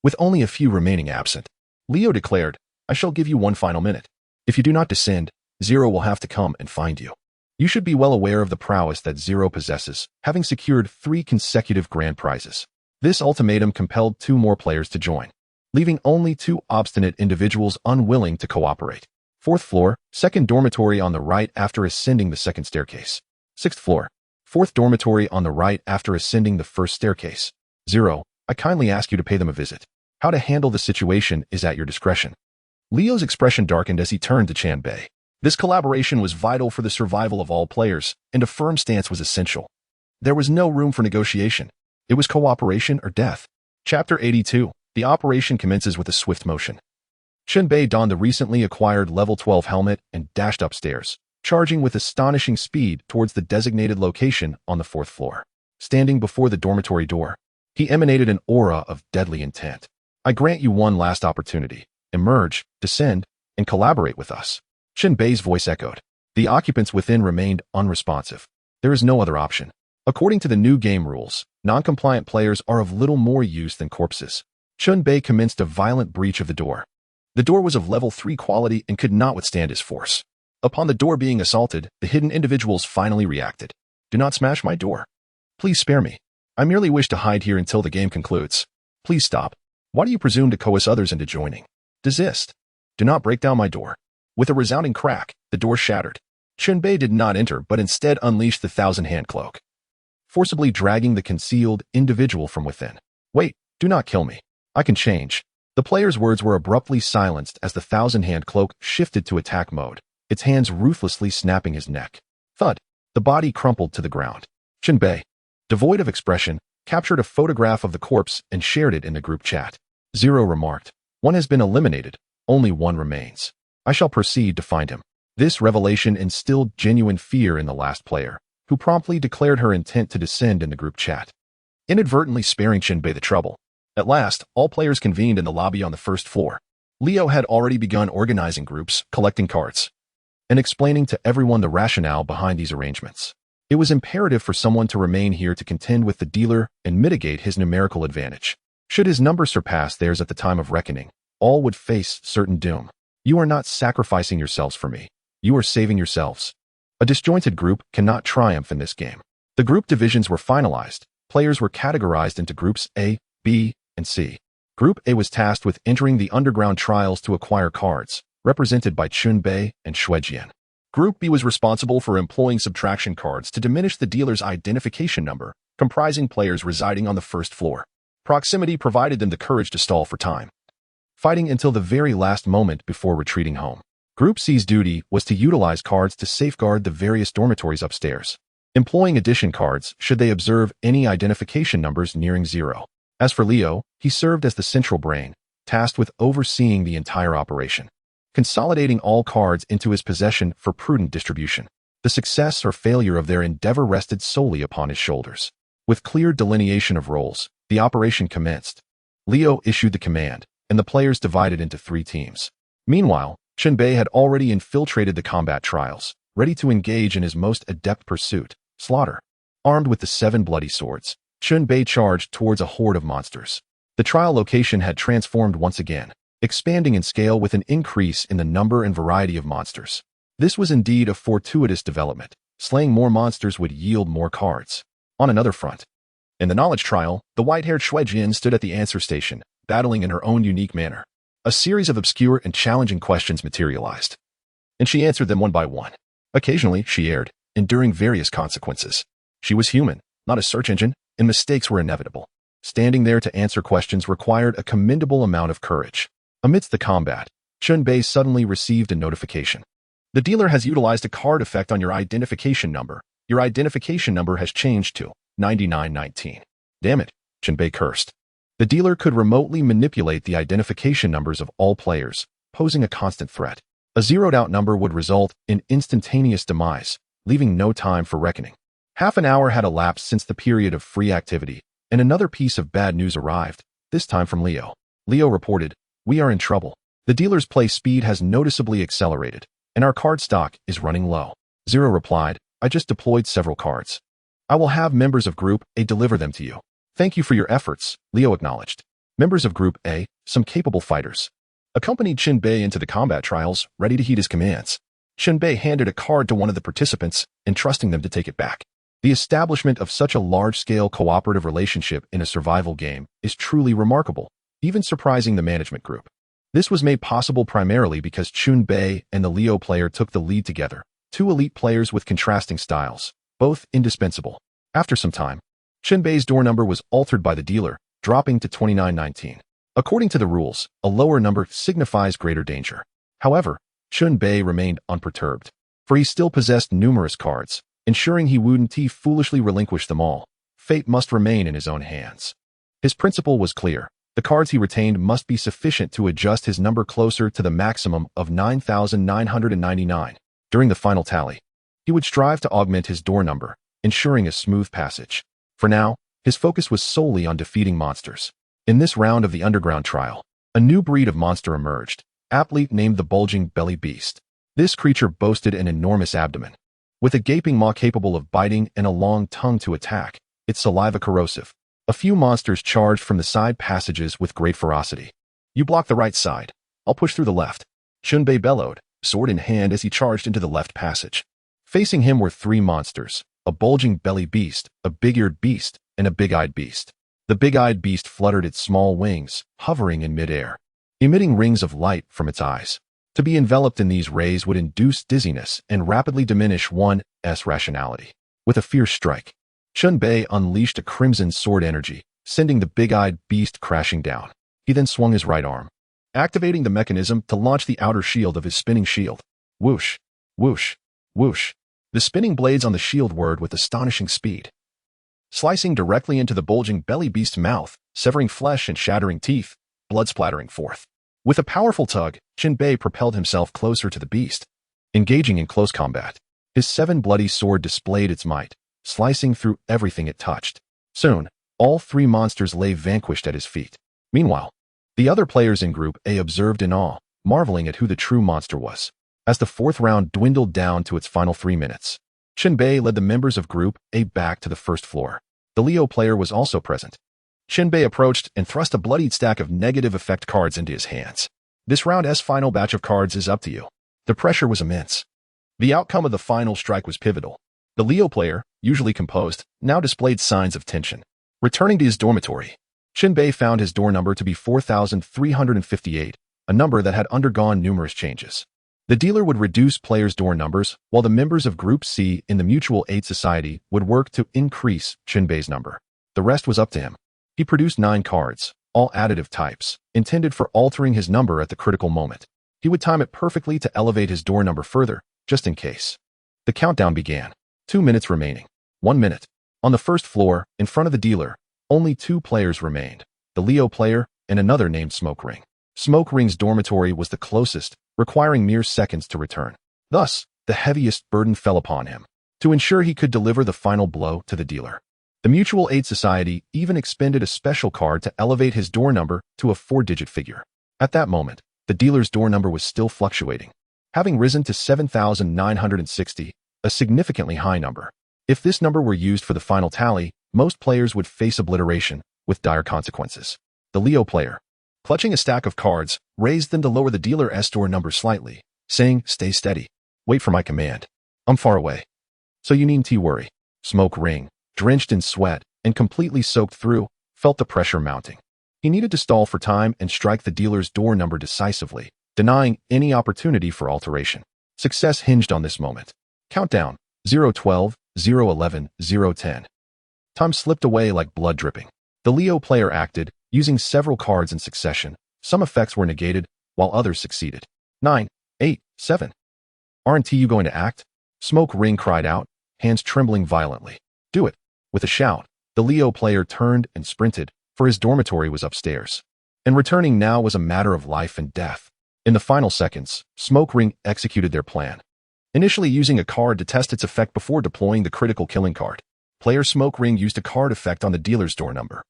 With only a few remaining absent, Leo declared, "I shall give you one final minute. If you do not descend, Zero will have to come and find you." You should be well aware of the prowess that Zero possesses, having secured 3 consecutive grand prizes. This ultimatum compelled 2 more players to join, leaving only 2 obstinate individuals unwilling to cooperate. 4th floor, 2nd dormitory on the right after ascending the 2nd staircase. 6th floor, 4th dormitory on the right after ascending the 1st staircase. Zero, I kindly ask you to pay them a visit. How to handle the situation is at your discretion. Leo's expression darkened as he turned to Chen Bei. This collaboration was vital for the survival of all players, and a firm stance was essential. There was no room for negotiation. It was cooperation or death. Chapter 82. The operation commences with a swift motion. Chen Bei donned the recently acquired level 12 helmet and dashed upstairs, charging with astonishing speed towards the designated location on the 4th floor. Standing before the dormitory door, he emanated an aura of deadly intent. I grant you one last opportunity. Emerge, descend, and collaborate with us. Chen Bei's voice echoed. The occupants within remained unresponsive. There is no other option. According to the new game rules, non-compliant players are of little more use than corpses. Chen Bei commenced a violent breach of the door. The door was of level 3 quality and could not withstand his force. Upon the door being assaulted, the hidden individuals finally reacted. Do not smash my door. Please spare me. I merely wish to hide here until the game concludes. Please stop. Why do you presume to coerce others into joining? Desist. Do not break down my door. With a resounding crack, the door shattered. Chen Bei did not enter, but instead unleashed the 1,000-hand cloak, forcibly dragging the concealed individual from within. Wait, do not kill me. I can change. The player's words were abruptly silenced as the 1,000-hand cloak shifted to attack mode, its hands ruthlessly snapping his neck. Thud. The body crumpled to the ground. Chen Bei, devoid of expression, captured a photograph of the corpse and shared it in the group chat. Zero remarked, "One has been eliminated. Only one remains. I shall proceed to find him." This revelation instilled genuine fear in the last player, who promptly declared her intent to descend in the group chat, inadvertently sparing Chen Bei the trouble. At last, all players convened in the lobby on the 1st floor. Leo had already begun organizing groups, collecting cards, and explaining to everyone the rationale behind these arrangements. It was imperative for someone to remain here to contend with the dealer and mitigate his numerical advantage. Should his number surpass theirs at the time of reckoning, all would face certain doom. You are not sacrificing yourselves for me. You are saving yourselves. A disjointed group cannot triumph in this game. The group divisions were finalized. Players were categorized into groups A, B, and C. Group A was tasked with entering the underground trials to acquire cards, represented by Chen Bei and Shuejian. Group B was responsible for employing subtraction cards to diminish the dealer's identification number, comprising players residing on the 1st floor. Proximity provided them the courage to stall for time, fighting until the very last moment before retreating home. Group C's duty was to utilize cards to safeguard the various dormitories upstairs, employing addition cards should they observe any identification numbers nearing 0. As for Leo, he served as the central brain, tasked with overseeing the entire operation, consolidating all cards into his possession for prudent distribution. The success or failure of their endeavor rested solely upon his shoulders. With clear delineation of roles, the operation commenced. Leo issued the command, and the players divided into 3 teams. Meanwhile, Chen Bei had already infiltrated the combat trials, ready to engage in his most adept pursuit, slaughter. Armed with the 7 bloody swords, Chen Bei charged towards a horde of monsters. The trial location had transformed once again, expanding in scale with an increase in the number and variety of monsters. This was indeed a fortuitous development. Slaying more monsters would yield more cards. On another front, in the knowledge trial, the white-haired Shuejian stood at the answer station, battling in her own unique manner. A series of obscure and challenging questions materialized, and she answered them one by one. Occasionally, she erred, enduring various consequences. She was human, not a search engine, and mistakes were inevitable. Standing there to answer questions required a commendable amount of courage. Amidst the combat, Chen Bei suddenly received a notification. The dealer has utilized a card effect on your identification number. Your identification number has changed to 9919. Damn it, Chen Bei cursed. The dealer could remotely manipulate the identification numbers of all players, posing a constant threat. A zeroed-out number would result in instantaneous demise, leaving no time for reckoning. Half an hour had elapsed since the period of free activity, And another piece of bad news arrived, this time from Leo. Leo reported, "We are in trouble. The dealer's play speed has noticeably accelerated, and our card stock is running low." Zero replied, "I just deployed several cards. I will have members of Group A deliver them to you." "Thank you for your efforts," Leo acknowledged. Members of Group A, some capable fighters, accompanied Chen Bei into the combat trials, ready to heed his commands. Chen Bei handed a card to one of the participants, entrusting them to take it back. The establishment of such a large-scale cooperative relationship in a survival game is truly remarkable, even surprising the management group. This was made possible primarily because Chen Bei and the Leo player took the lead together, two elite players with contrasting styles, both indispensable. After some time, Chen Bei's door number was altered by the dealer, dropping to 2919. According to the rules, a lower number signifies greater danger. However, Chen Bei remained unperturbed, for he still possessed numerous cards, ensuring he wouldn't foolishly relinquish them all. Fate must remain in his own hands. His principle was clear. The cards he retained must be sufficient to adjust his number closer to the maximum of 9,999. During the final tally, he would strive to augment his door number, ensuring a smooth passage. For now, his focus was solely on defeating monsters. In this round of the underground trial, a new breed of monster emerged, aptly named the bulging belly beast. This creature boasted an enormous abdomen, with a gaping maw capable of biting and a long tongue to attack, its saliva corrosive. A few monsters charged from the side passages with great ferocity. "You block the right side. I'll push through the left," Chen Bei bellowed, sword in hand as he charged into the left passage. Facing him were three monsters, a bulging belly beast, a big-eared beast, and a big-eyed beast. The big-eyed beast fluttered its small wings, hovering in mid-air, emitting rings of light from its eyes. To be enveloped in these rays would induce dizziness and rapidly diminish one's rationality. With a fierce strike, Chen Bei unleashed a crimson sword energy, sending the big-eyed beast crashing down. He then swung his right arm, activating the mechanism to launch the outer shield of his spinning shield. Whoosh, whoosh, whoosh. The spinning blades on the shield whirred with astonishing speed, slicing directly into the bulging belly beast's mouth, severing flesh and shattering teeth, blood splattering forth. With a powerful tug, Chen Bei propelled himself closer to the beast. Engaging in close combat, his seven bloody sword displayed its might, slicing through everything it touched. Soon, all three monsters lay vanquished at his feet. Meanwhile, the other players in Group A observed in awe, marveling at who the true monster was. As the fourth round dwindled down to its final 3 minutes, Chen Bei led the members of Group A back to the first floor. The Leo player was also present. Chen Bei approached and thrust a bloodied stack of negative effect cards into his hands. "This round's final batch of cards is up to you." The pressure was immense. The outcome of the final strike was pivotal. The Leo player, usually composed, now displayed signs of tension. Returning to his dormitory, Chen Bei found his door number to be 4,358, a number that had undergone numerous changes. The dealer would reduce players' door numbers, while the members of Group C in the Mutual Aid Society would work to increase Chen Bei's number. The rest was up to him. He produced 9 cards, all additive types, intended for altering his number at the critical moment. He would time it perfectly to elevate his door number further, just in case. The countdown began. 2 minutes remaining. 1 minute. On the first floor, in front of the dealer, only 2 players remained, the Leo player and another named Smoke Ring. Smoke Ring's dormitory was the closest, requiring mere seconds to return. Thus, the heaviest burden fell upon him, to ensure he could deliver the final blow to the dealer. The Mutual Aid Society even expended a special card to elevate his door number to a 4-digit figure. At that moment, the dealer's door number was still fluctuating, having risen to 7,960, a significantly high number. If this number were used for the final tally, most players would face obliteration, with dire consequences. The Leo player, clutching a stack of cards, raised them to lower the dealer's door number slightly, saying, "Stay steady. Wait for my command. I'm far away. So you needn't worry." Smoke Ring, drenched in sweat and completely soaked through, felt the pressure mounting. He needed to stall for time and strike the dealer's door number decisively, denying any opportunity for alteration. Success hinged on this moment. Countdown, 012, 011, 010. Time slipped away like blood dripping. The Leo player acted, using several cards in succession. Some effects were negated, while others succeeded. 9, 8, 7. "Aren't you going to act?" Smoke Ring cried out, hands trembling violently. "Do it." With a shout, the Leo player turned and sprinted, for his dormitory was upstairs. And returning now was a matter of life and death. In the final seconds, Smoke Ring executed their plan, initially using a card to test its effect before deploying the critical killing card. Player Smoke Ring used a card effect on the dealer's door number.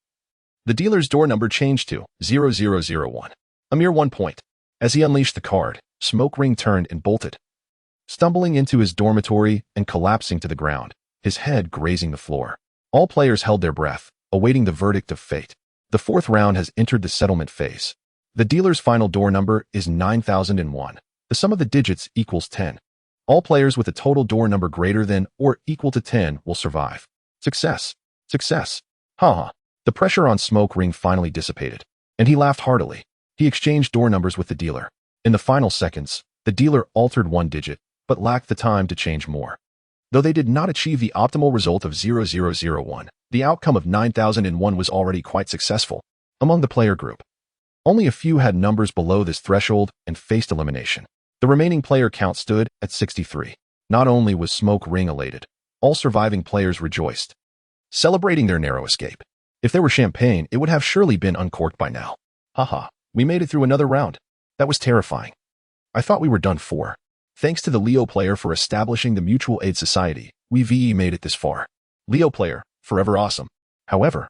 The dealer's door number changed to 0001, a mere 1 point. As he unleashed the card, Smoke Ring turned and bolted, stumbling into his dormitory and collapsing to the ground, his head grazing the floor. All players held their breath, awaiting the verdict of fate. The fourth round has entered the settlement phase. The dealer's final door number is 9001. The sum of the digits equals 10. All players with a total door number greater than or equal to 10 will survive. Success. Success. Haha. The pressure on Smoke Ring finally dissipated, and he laughed heartily. He exchanged door numbers with the dealer. In the final seconds, the dealer altered one digit, but lacked the time to change more. Though they did not achieve the optimal result of 0001, the outcome of 9001 was already quite successful. Among the player group, only a few had numbers below this threshold and faced elimination. The remaining player count stood at 63. Not only was Smoke Ring elated, all surviving players rejoiced, celebrating their narrow escape. If there were champagne, it would have surely been uncorked by now. Haha, we made it through another round. That was terrifying. I thought we were done for. Thanks to the Leo player for establishing the Mutual Aid Society, we made it this far. Leo player, forever awesome. However,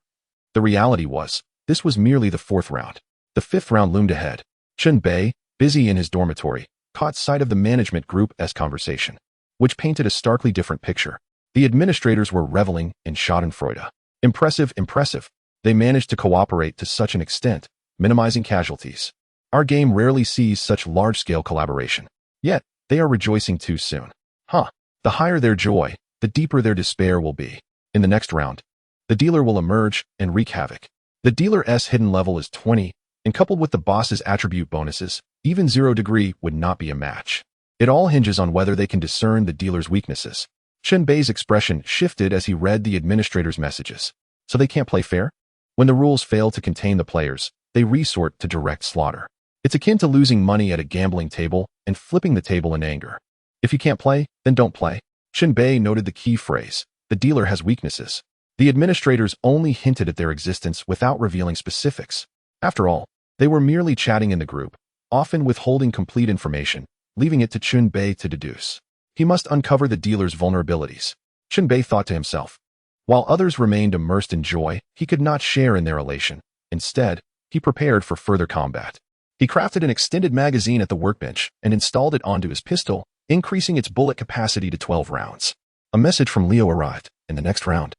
the reality was, this was merely the fourth round. The fifth round loomed ahead. Chen Bei, busy in his dormitory, caught sight of the management group's conversation, which painted a starkly different picture. The administrators were reveling in schadenfreude. Impressive, impressive. They managed to cooperate to such an extent, minimizing casualties. Our game rarely sees such large-scale collaboration. Yet, they are rejoicing too soon. The higher their joy, the deeper their despair will be. In the next round, the dealer will emerge and wreak havoc. The dealer's hidden level is 20, and coupled with the boss's attribute bonuses, even 0 degree would not be a match. It all hinges on whether they can discern the dealer's weaknesses. Chen Bei's expression shifted as he read the administrator's messages. So they can't play fair? When the rules fail to contain the players, they resort to direct slaughter. It's akin to losing money at a gambling table and flipping the table in anger. If you can't play, then don't play. Chen Bei noted the key phrase, the dealer has weaknesses. The administrators only hinted at their existence without revealing specifics. After all, they were merely chatting in the group, often withholding complete information, leaving it to Chen Bei to deduce. He must uncover the dealer's vulnerabilities. Chen Bei thought to himself. While others remained immersed in joy, he could not share in their elation. Instead, he prepared for further combat. He crafted an extended magazine at the workbench and installed it onto his pistol, increasing its bullet capacity to 12 rounds. A message from Leo arrived in the next round.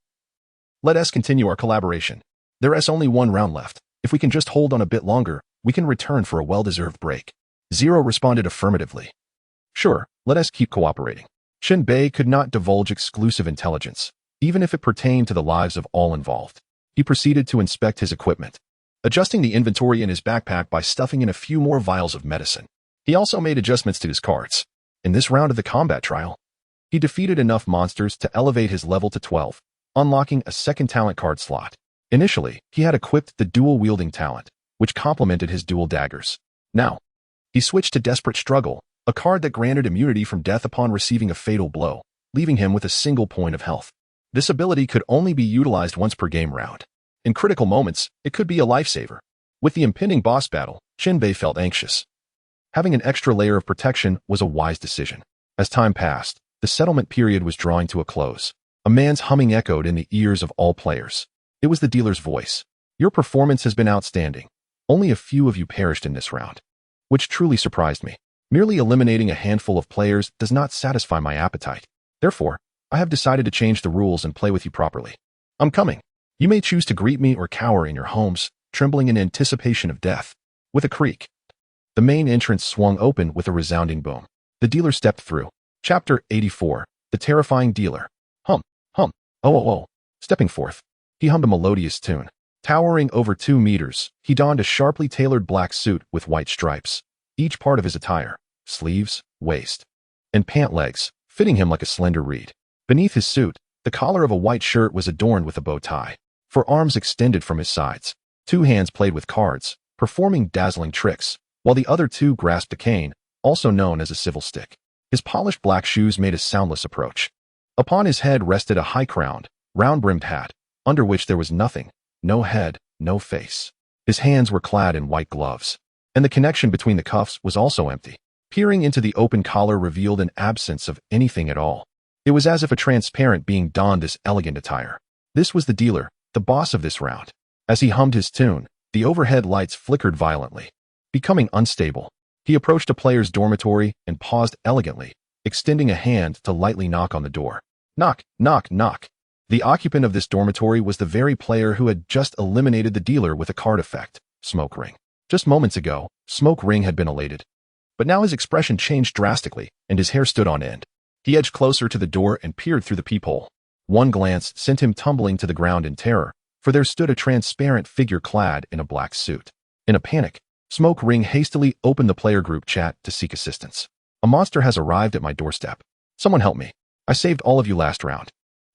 Let us continue our collaboration. There is only one round left. If we can just hold on a bit longer, we can return for a well-deserved break. Zero responded affirmatively. Sure, let us keep cooperating. Chen Bei could not divulge exclusive intelligence, even if it pertained to the lives of all involved. He proceeded to inspect his equipment, adjusting the inventory in his backpack by stuffing in a few more vials of medicine. He also made adjustments to his cards. In this round of the combat trial, he defeated enough monsters to elevate his level to 12, unlocking a second talent card slot. Initially, he had equipped the dual-wielding talent, which complemented his dual daggers. Now, he switched to Desperate Struggle, a card that granted immunity from death upon receiving a fatal blow, leaving him with a single point of health. This ability could only be utilized once per game round. In critical moments, it could be a lifesaver. With the impending boss battle, Chen Bei felt anxious. Having an extra layer of protection was a wise decision. As time passed, the settlement period was drawing to a close. A man's humming echoed in the ears of all players. It was the dealer's voice. Your performance has been outstanding. Only a few of you perished in this round, which truly surprised me. Merely eliminating a handful of players does not satisfy my appetite. Therefore, I have decided to change the rules and play with you properly. I'm coming. You may choose to greet me or cower in your homes, trembling in anticipation of death. With a creak, the main entrance swung open with a resounding boom. The dealer stepped through. Chapter 84, The Terrifying Dealer. Hum, hum, oh. Stepping forth, he hummed a melodious tune. Towering over 2 meters, he donned a sharply tailored black suit with white stripes. Each part of his attire, sleeves, waist, and pant legs, fitting him like a slender reed. Beneath his suit, the collar of a white shirt was adorned with a bow tie. For arms extended from his sides, 2 hands played with cards, performing dazzling tricks, while the other 2 grasped a cane, also known as a civil stick. His polished black shoes made a soundless approach. Upon his head rested a high-crowned, round-brimmed hat, under which there was nothing, no head, no face. His hands were clad in white gloves, and the connection between the cuffs was also empty. Peering into the open collar revealed an absence of anything at all. It was as if a transparent being donned this elegant attire. This was the dealer, the boss of this round. As he hummed his tune, the overhead lights flickered violently. Becoming unstable, he approached a player's dormitory and paused elegantly, extending a hand to lightly knock on the door. Knock, knock, knock. The occupant of this dormitory was the very player who had just eliminated the dealer with a card effect, Smoke Ring. Just moments ago, Smoke Ring had been elated. But now his expression changed drastically, and his hair stood on end. He edged closer to the door and peered through the peephole. One glance sent him tumbling to the ground in terror, for there stood a transparent figure clad in a black suit. In a panic, Smoke Ring hastily opened the player group chat to seek assistance. A monster has arrived at my doorstep. Someone help me. I saved all of you last round.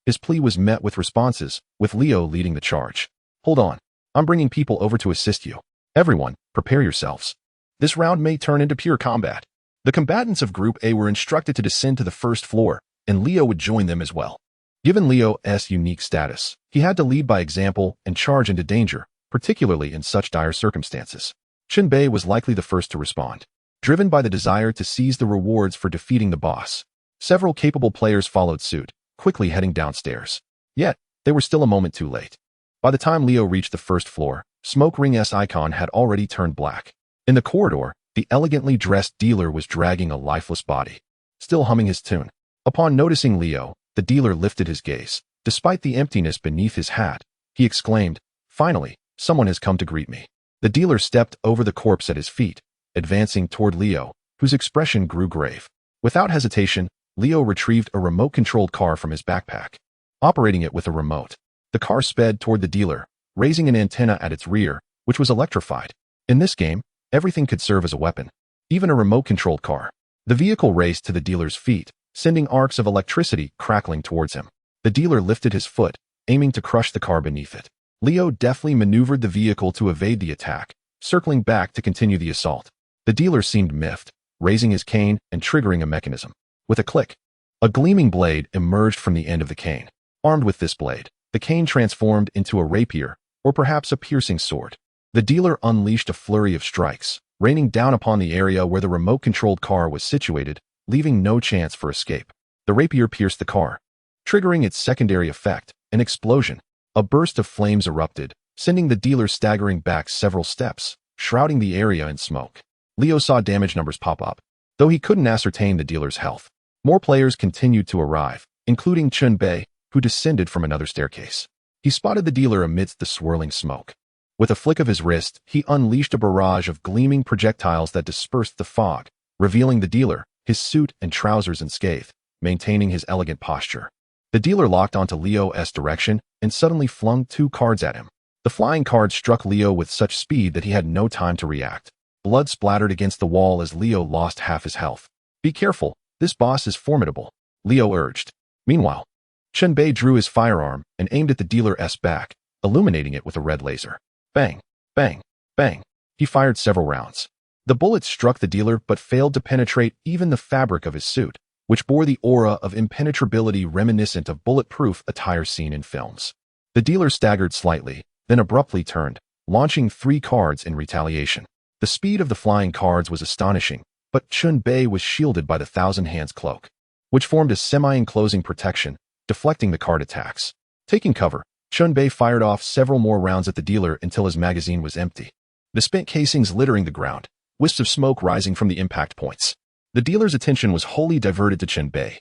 His plea was met with responses, with Leo leading the charge. Hold on. I'm bringing people over to assist you. Everyone, prepare yourselves. This round may turn into pure combat. The combatants of Group A were instructed to descend to the first floor, and Leo would join them as well. Given Leo's unique status, he had to lead by example and charge into danger, particularly in such dire circumstances. Chen Bei was likely the first to respond. Driven by the desire to seize the rewards for defeating the boss, several capable players followed suit, quickly heading downstairs. Yet, they were still a moment too late. By the time Leo reached the first floor, Smoke Ring's icon had already turned black. In the corridor, the elegantly dressed dealer was dragging a lifeless body, still humming his tune. Upon noticing Leo, the dealer lifted his gaze. Despite the emptiness beneath his hat, he exclaimed, "Finally, someone has come to greet me." The dealer stepped over the corpse at his feet, advancing toward Leo, whose expression grew grave. Without hesitation, Leo retrieved a remote-controlled car from his backpack. Operating it with a remote, the car sped toward the dealer, raising an antenna at its rear, which was electrified. In this game, everything could serve as a weapon, even a remote-controlled car. The vehicle raced to the dealer's feet, sending arcs of electricity crackling towards him. The dealer lifted his foot, aiming to crush the car beneath it. Leo deftly maneuvered the vehicle to evade the attack, circling back to continue the assault. The dealer seemed miffed, raising his cane and triggering a mechanism. With a click, a gleaming blade emerged from the end of the cane. Armed with this blade, the cane transformed into a rapier, or perhaps a piercing sword. The dealer unleashed a flurry of strikes, raining down upon the area where the remote-controlled car was situated, leaving no chance for escape. The rapier pierced the car, triggering its secondary effect, an explosion. A burst of flames erupted, sending the dealer staggering back several steps, shrouding the area in smoke. Leo saw damage numbers pop up, though he couldn't ascertain the dealer's health. More players continued to arrive, including Chen Bei, who descended from another staircase. He spotted the dealer amidst the swirling smoke. With a flick of his wrist, he unleashed a barrage of gleaming projectiles that dispersed the fog, revealing the dealer, his suit and trousers unscathed, maintaining his elegant posture. The dealer locked onto Leo's direction and suddenly flung 2 cards at him. The flying cards struck Leo with such speed that he had no time to react. Blood splattered against the wall as Leo lost half his health. "Be careful, this boss is formidable," Leo urged. Meanwhile, Chen Bei drew his firearm and aimed at the dealer's back, illuminating it with a red laser. Bang, bang, bang. He fired several rounds. The bullets struck the dealer but failed to penetrate even the fabric of his suit, which bore the aura of impenetrability reminiscent of bulletproof attire seen in films. The dealer staggered slightly, then abruptly turned, launching 3 cards in retaliation. The speed of the flying cards was astonishing, but Chen Bei was shielded by the Thousand Hands cloak, which formed a semi-enclosing protection, deflecting the card attacks. Taking cover, Chen Bei fired off several more rounds at the dealer until his magazine was empty. The spent casings littering the ground, wisps of smoke rising from the impact points. The dealer's attention was wholly diverted to Chen Bei,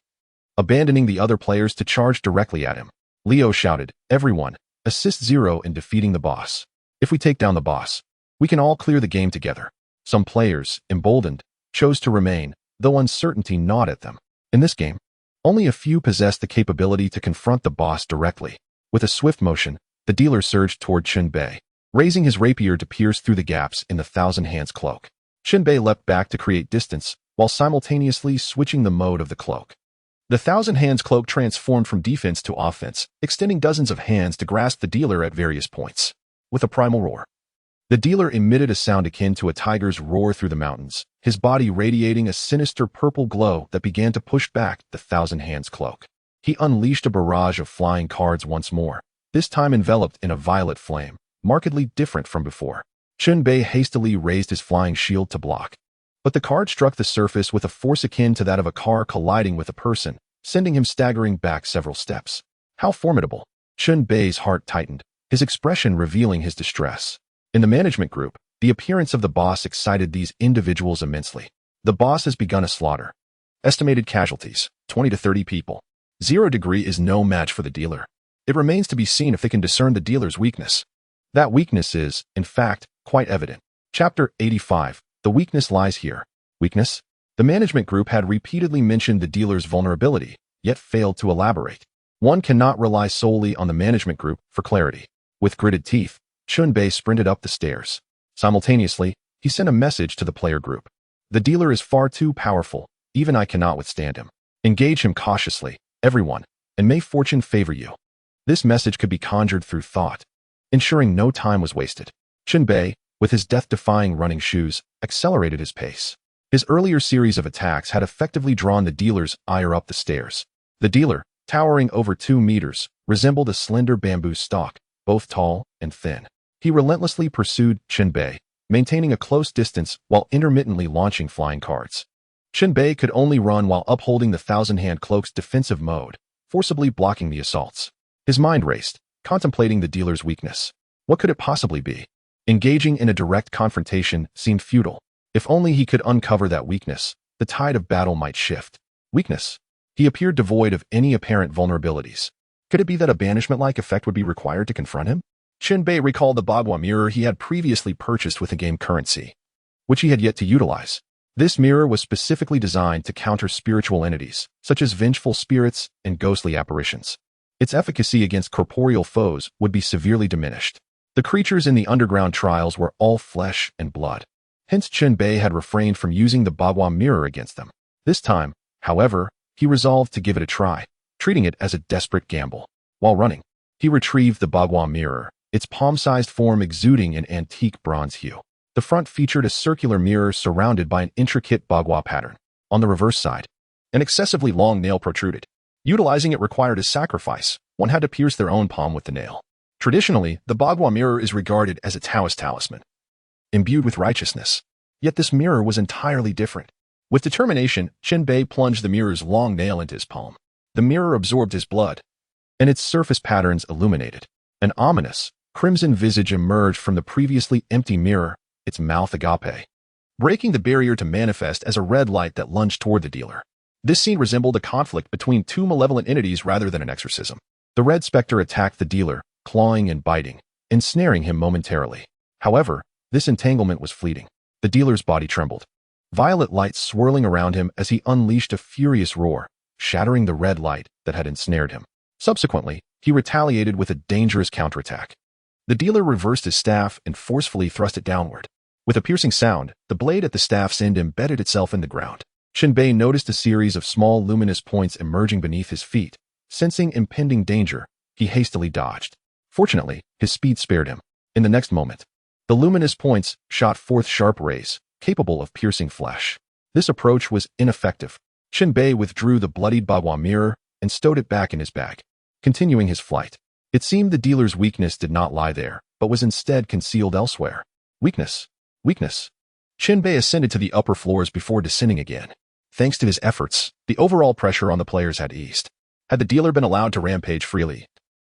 abandoning the other players to charge directly at him. Leo shouted, "Everyone, assist Zero in defeating the boss. If we take down the boss, we can all clear the game together." Some players, emboldened, chose to remain, though uncertainty gnawed at them. In this game, only a few possessed the capability to confront the boss directly. With a swift motion, the dealer surged toward Chen Bei, raising his rapier to pierce through the gaps in the Thousand Hands cloak. Chen Bei leapt back to create distance, while simultaneously switching the mode of the cloak. The Thousand Hands cloak transformed from defense to offense, extending dozens of hands to grasp the dealer at various points. With a primal roar, the dealer emitted a sound akin to a tiger's roar through the mountains, his body radiating a sinister purple glow that began to push back the Thousand Hands cloak. He unleashed a barrage of flying cards once more, this time enveloped in a violet flame, markedly different from before. Chen Bei hastily raised his flying shield to block, but the card struck the surface with a force akin to that of a car colliding with a person, sending him staggering back several steps. How formidable! Chen Bei's heart tightened, his expression revealing his distress. In the management group, the appearance of the boss excited these individuals immensely. The boss has begun a slaughter. Estimated casualties, 20 to 30 people. 0 degree is no match for the dealer. It remains to be seen if they can discern the dealer's weakness. That weakness is, in fact, quite evident. Chapter 85. The weakness lies here. Weakness? The management group had repeatedly mentioned the dealer's vulnerability, yet failed to elaborate. One cannot rely solely on the management group for clarity. With gritted teeth, Chen Bei sprinted up the stairs. Simultaneously, he sent a message to the player group. The dealer is far too powerful. Even I cannot withstand him. Engage him cautiously, everyone, and may fortune favor you. This message could be conjured through thought, ensuring no time was wasted. Chen Bei, with his death-defying running shoes, accelerated his pace. His earlier series of attacks had effectively drawn the dealer's ire up the stairs. The dealer, towering over 2 meters, resembled a slender bamboo stalk, both tall and thin. He relentlessly pursued Chen Bei, maintaining a close distance while intermittently launching flying cards. Chen Bei could only run while upholding the thousand-hand cloak's defensive mode, forcibly blocking the assaults. His mind raced, contemplating the dealer's weakness. What could it possibly be? Engaging in a direct confrontation seemed futile. If only he could uncover that weakness, the tide of battle might shift. Weakness. He appeared devoid of any apparent vulnerabilities. Could it be that a banishment-like effect would be required to confront him? Chen Bei recalled the Bagua mirror he had previously purchased with in-game currency, which he had yet to utilize. This mirror was specifically designed to counter spiritual entities, such as vengeful spirits and ghostly apparitions. Its efficacy against corporeal foes would be severely diminished. The creatures in the underground trials were all flesh and blood. Hence Chen Bei had refrained from using the Bagua mirror against them. This time, however, he resolved to give it a try, treating it as a desperate gamble. While running, he retrieved the Bagua mirror, its palm-sized form exuding an antique bronze hue. The front featured a circular mirror surrounded by an intricate Bagua pattern. On the reverse side, an excessively long nail protruded. Utilizing it required a sacrifice. One had to pierce their own palm with the nail. Traditionally, the Bagua mirror is regarded as a Taoist talisman, imbued with righteousness. Yet this mirror was entirely different. With determination, Chen Bei plunged the mirror's long nail into his palm. The mirror absorbed his blood, and its surface patterns illuminated. An ominous, crimson visage emerged from the previously empty mirror, its mouth agape, breaking the barrier to manifest as a red light that lunged toward the dealer. This scene resembled a conflict between two malevolent entities rather than an exorcism. The red specter attacked the dealer, clawing and biting, ensnaring him momentarily. However, this entanglement was fleeting. The dealer's body trembled, violet light swirling around him as he unleashed a furious roar, shattering the red light that had ensnared him. Subsequently, he retaliated with a dangerous counterattack. The dealer reversed his staff and forcefully thrust it downward. With a piercing sound, the blade at the staff's end embedded itself in the ground. Chen Bei noticed a series of small luminous points emerging beneath his feet. Sensing impending danger, he hastily dodged. Fortunately, his speed spared him. In the next moment, the luminous points shot forth sharp rays, capable of piercing flesh. This approach was ineffective. Chen Bei withdrew the bloodied Bagua mirror and stowed it back in his bag, continuing his flight. It seemed the dealer's weakness did not lie there, but was instead concealed elsewhere. Weakness. Weakness. Chen Bei ascended to the upper floors before descending again. Thanks to his efforts, the overall pressure on the players had eased. Had the dealer been allowed to rampage freely,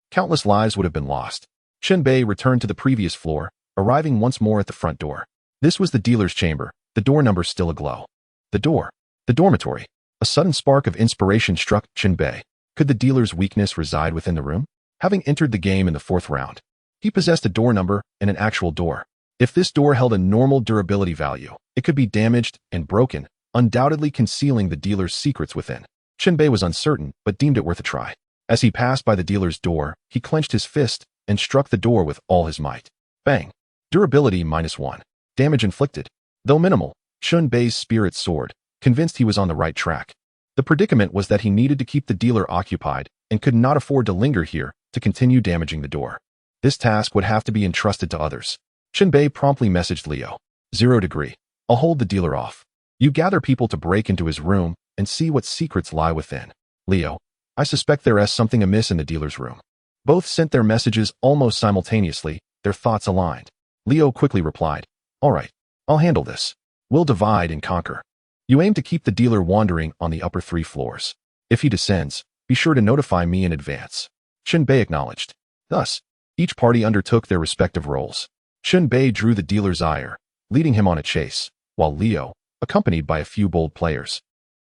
countless lives would have been lost. Chen Bei returned to the previous floor, arriving once more at the front door. This was the dealer's chamber, the door number still aglow. The door. The dormitory. A sudden spark of inspiration struck Chen Bei. Could the dealer's weakness reside within the room? Having entered the game in the 4th round, he possessed a door number and an actual door. If this door held a normal durability value, it could be damaged and broken, undoubtedly concealing the dealer's secrets within. Chen Bei was uncertain, but deemed it worth a try. As he passed by the dealer's door, he clenched his fist and struck the door with all his might. Bang! Durability -1. Damage inflicted. Though minimal, Chen Bei's spirit soared, convinced he was on the right track. The predicament was that he needed to keep the dealer occupied and could not afford to linger here to continue damaging the door. This task would have to be entrusted to others. Chen Bei promptly messaged Leo. 0 degree. I'll hold the dealer off. You gather people to break into his room and see what secrets lie within. Leo, I suspect there is something amiss in the dealer's room. Both sent their messages almost simultaneously, their thoughts aligned. Leo quickly replied, all right, I'll handle this. We'll divide and conquer. You aim to keep the dealer wandering on the upper 3 floors. If he descends, be sure to notify me in advance. Chen Bei acknowledged. Thus, each party undertook their respective roles. Chen Bei drew the dealer's ire, leading him on a chase, while Liu, accompanied by a few bold players,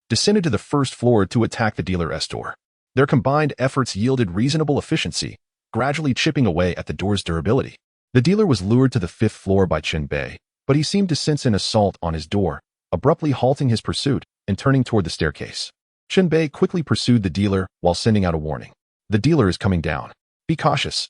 descended to the first floor to attack the dealer's door. Their combined efforts yielded reasonable efficiency, gradually chipping away at the door's durability. The dealer was lured to the fifth floor by Chen Bei, but he seemed to sense an assault on his door, abruptly halting his pursuit and turning toward the staircase. Chen Bei quickly pursued the dealer while sending out a warning. The dealer is coming down. Be cautious.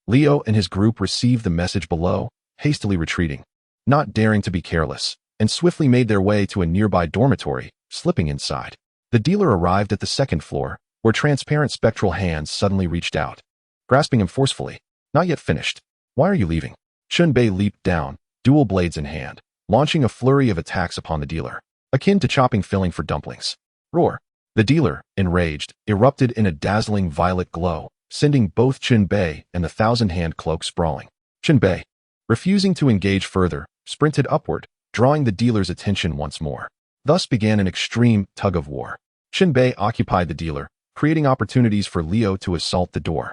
Liu and his group received the message below, hastily retreating, not daring to be careless, and swiftly made their way to a nearby dormitory, slipping inside. The dealer arrived at the second floor, where transparent spectral hands suddenly reached out, grasping him forcefully. Not yet finished. Why are you leaving? Chen Bei leaped down, dual blades in hand, launching a flurry of attacks upon the dealer, akin to chopping filling for dumplings. Roar! The dealer, enraged, erupted in a dazzling violet glow, sending both Chen Bei and the thousand-hand cloak sprawling. Chen Bei, refusing to engage further, sprinted upward, drawing the dealer's attention once more. Thus began an extreme tug-of-war. Chen Bei occupied the dealer, creating opportunities for Liu to assault the door.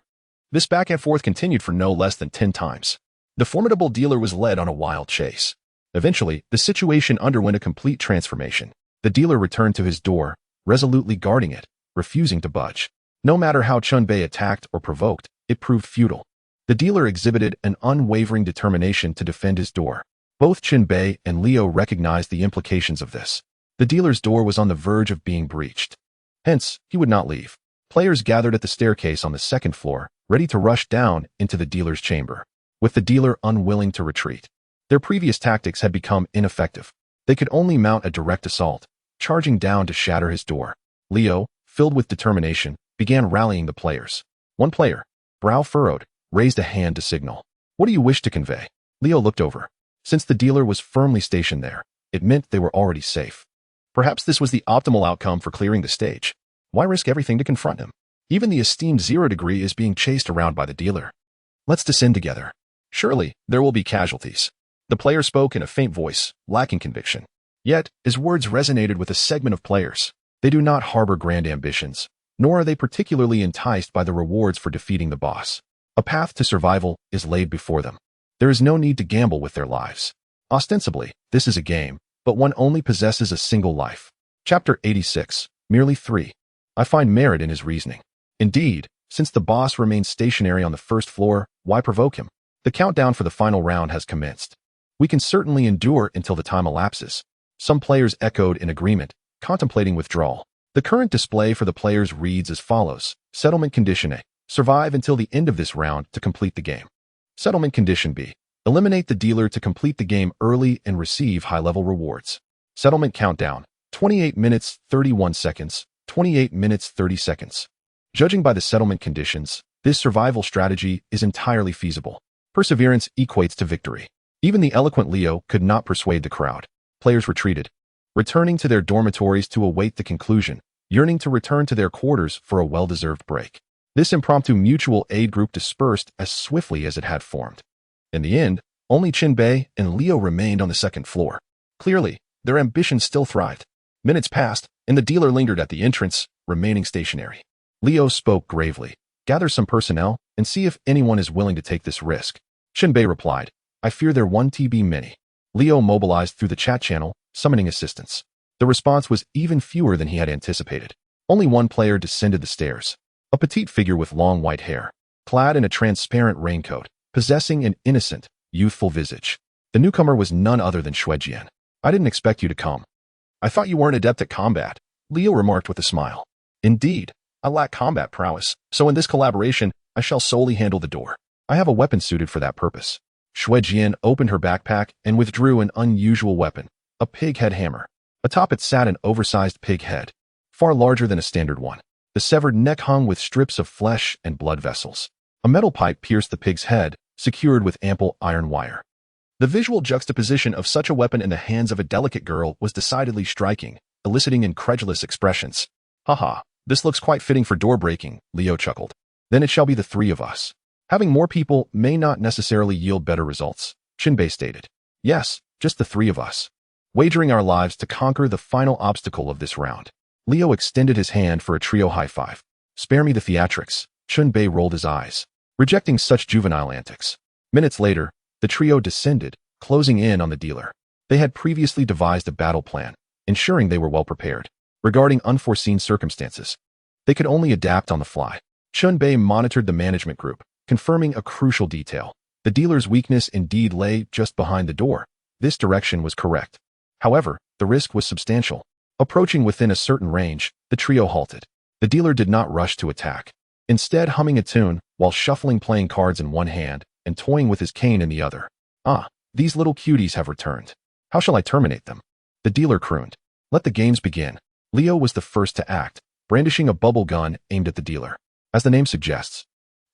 This back and forth continued for no less than 10 times. The formidable dealer was led on a wild chase. Eventually, the situation underwent a complete transformation. The dealer returned to his door, resolutely guarding it, refusing to budge. No matter how Chen Bei attacked or provoked, it proved futile. The dealer exhibited an unwavering determination to defend his door. Both Chen Bei and Liu recognized the implications of this. The dealer's door was on the verge of being breached. Hence, he would not leave. Players gathered at the staircase on the second floor, ready to rush down into the dealer's chamber, with the dealer unwilling to retreat. Their previous tactics had become ineffective. They could only mount a direct assault, charging down to shatter his door. Liu, filled with determination, began rallying the players. One player, brow furrowed, raised a hand to signal. What do you wish to convey? Liu looked over. Since the dealer was firmly stationed there, it meant they were already safe. Perhaps this was the optimal outcome for clearing the stage. Why risk everything to confront him? Even the esteemed 0 degree is being chased around by the dealer. Let's descend together. Surely, there will be casualties. The player spoke in a faint voice, lacking conviction. Yet, his words resonated with a segment of players. They do not harbor grand ambitions, nor are they particularly enticed by the rewards for defeating the boss. A path to survival is laid before them. There is no need to gamble with their lives. Ostensibly, this is a game, but one only possesses a single life. Chapter 86, merely 3. I find merit in his reasoning. Indeed, since the boss remains stationary on the first floor, why provoke him? The countdown for the final round has commenced. We can certainly endure until the time elapses. Some players echoed in agreement, contemplating withdrawal. The current display for the players reads as follows. Settlement Condition A. Survive until the end of this round to complete the game. Settlement Condition B. Eliminate the dealer to complete the game early and receive high-level rewards. Settlement Countdown. 28 minutes, 31 seconds, 28 minutes, 30 seconds. Judging by the settlement conditions, this survival strategy is entirely feasible. Perseverance equates to victory. Even the eloquent Liu could not persuade the crowd. Players retreated, returning to their dormitories to await the conclusion, yearning to return to their quarters for a well-deserved break. This impromptu mutual aid group dispersed as swiftly as it had formed. In the end, only Chen Bei and Liu remained on the second floor. Clearly, their ambitions still thrived. Minutes passed, and the dealer lingered at the entrance, remaining stationary. Liu spoke gravely. Gather some personnel and see if anyone is willing to take this risk. Chen Bei replied, I fear there won't be many. Liu mobilized through the chat channel, summoning assistance. The response was even fewer than he had anticipated. Only one player descended the stairs. A petite figure with long white hair, clad in a transparent raincoat, possessing an innocent, youthful visage. The newcomer was none other than Shui Jian. I didn't expect you to come. I thought you weren't adept at combat, Liu remarked with a smile. Indeed, I lack combat prowess, so in this collaboration, I shall solely handle the door. I have a weapon suited for that purpose. Shui Jian opened her backpack and withdrew an unusual weapon, a pig head hammer. Atop it sat an oversized pig head, far larger than a standard one. The severed neck hung with strips of flesh and blood vessels. A metal pipe pierced the pig's head, secured with ample iron wire. The visual juxtaposition of such a weapon in the hands of a delicate girl was decidedly striking, eliciting incredulous expressions. Haha, this looks quite fitting for door breaking, Liu chuckled. Then it shall be the 3 of us. Having more people may not necessarily yield better results, Chen Bei stated. Yes, just the 3 of us. Wagering our lives to conquer the final obstacle of this round. Leo extended his hand for a trio high five. Spare me the theatrics. Chen Bei rolled his eyes, rejecting such juvenile antics. Minutes later, the trio descended, closing in on the dealer. They had previously devised a battle plan, ensuring they were well prepared. Regarding unforeseen circumstances, they could only adapt on the fly. Chen Bei monitored the management group, confirming a crucial detail. The dealer's weakness indeed lay just behind the door. This direction was correct. However, the risk was substantial. Approaching within a certain range, the trio halted. The dealer did not rush to attack. Instead, humming a tune, while shuffling playing cards in one hand and toying with his cane in the other. Ah, these little cuties have returned. How shall I terminate them? The dealer crooned. Let the games begin. Leo was the first to act, brandishing a bubble gun aimed at the dealer. As the name suggests,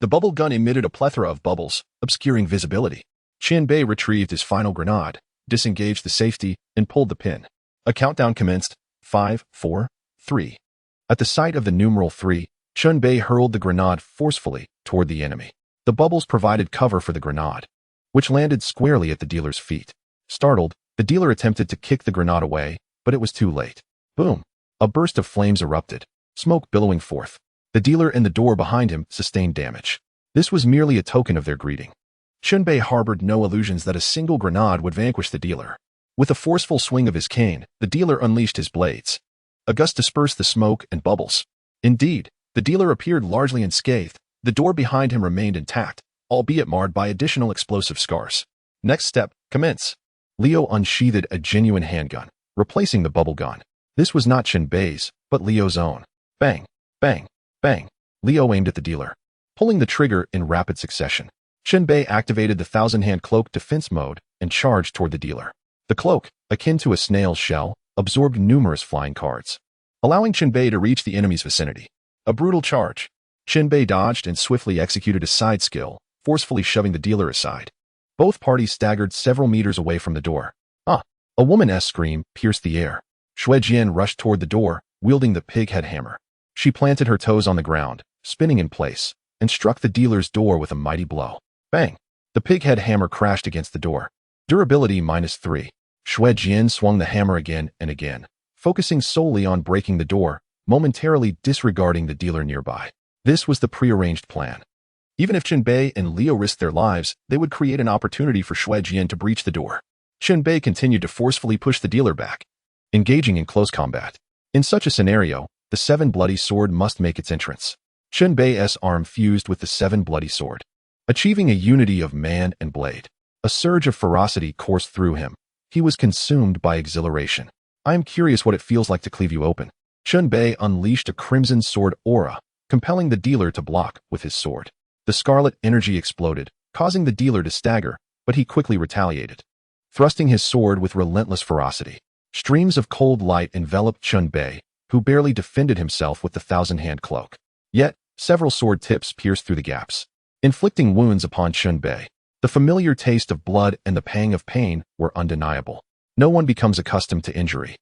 the bubble gun emitted a plethora of bubbles, obscuring visibility. Chen Bei retrieved his final grenade, disengaged the safety, and pulled the pin. A countdown commenced. 5, 4, 3. At the sight of the numeral 3, Chen Bei hurled the grenade forcefully toward the enemy. The bubbles provided cover for the grenade, which landed squarely at the dealer's feet. Startled, the dealer attempted to kick the grenade away, but it was too late. Boom! A burst of flames erupted, smoke billowing forth. The dealer and the door behind him sustained damage. This was merely a token of their greeting. Chen Bei harbored no illusions that a single grenade would vanquish the dealer. With a forceful swing of his cane, the dealer unleashed his blades. A gust dispersed the smoke and bubbles. Indeed, the dealer appeared largely unscathed. The door behind him remained intact, albeit marred by additional explosive scars. Next step, commence. Leo unsheathed a genuine handgun, replacing the bubble gun. This was not Chen Bei's, but Leo's own. Bang, bang, bang. Leo aimed at the dealer, pulling the trigger in rapid succession. Chen Bei activated the thousand-hand cloak defense mode and charged toward the dealer. The cloak, akin to a snail's shell, absorbed numerous flying cards, allowing Chen Bei to reach the enemy's vicinity. A brutal charge. Chen Bei dodged and swiftly executed a side skill, forcefully shoving the dealer aside. Both parties staggered several meters away from the door. Ah! A woman's scream pierced the air. Shui Jian rushed toward the door, wielding the pig-head hammer. She planted her toes on the ground, spinning in place, and struck the dealer's door with a mighty blow. Bang! The pig-head hammer crashed against the door. Durability -3. Shui Jian swung the hammer again and again, focusing solely on breaking the door, momentarily disregarding the dealer nearby. This was the prearranged plan. Even if Chen Bei and Leo risked their lives, they would create an opportunity for Shui Jian to breach the door. Chen Bei continued to forcefully push the dealer back, engaging in close combat. In such a scenario, the 7 bloody sword must make its entrance. Chen Bei's arm fused with the 7 bloody sword, achieving a unity of man and blade. A surge of ferocity coursed through him. He was consumed by exhilaration. I am curious what it feels like to cleave you open. Chen Bei unleashed a crimson sword aura, compelling the dealer to block with his sword. The scarlet energy exploded, causing the dealer to stagger, but he quickly retaliated, thrusting his sword with relentless ferocity. Streams of cold light enveloped Chen Bei, who barely defended himself with the thousand-hand cloak. Yet, several sword tips pierced through the gaps, inflicting wounds upon Chen Bei. The familiar taste of blood and the pang of pain were undeniable. No one becomes accustomed to injury.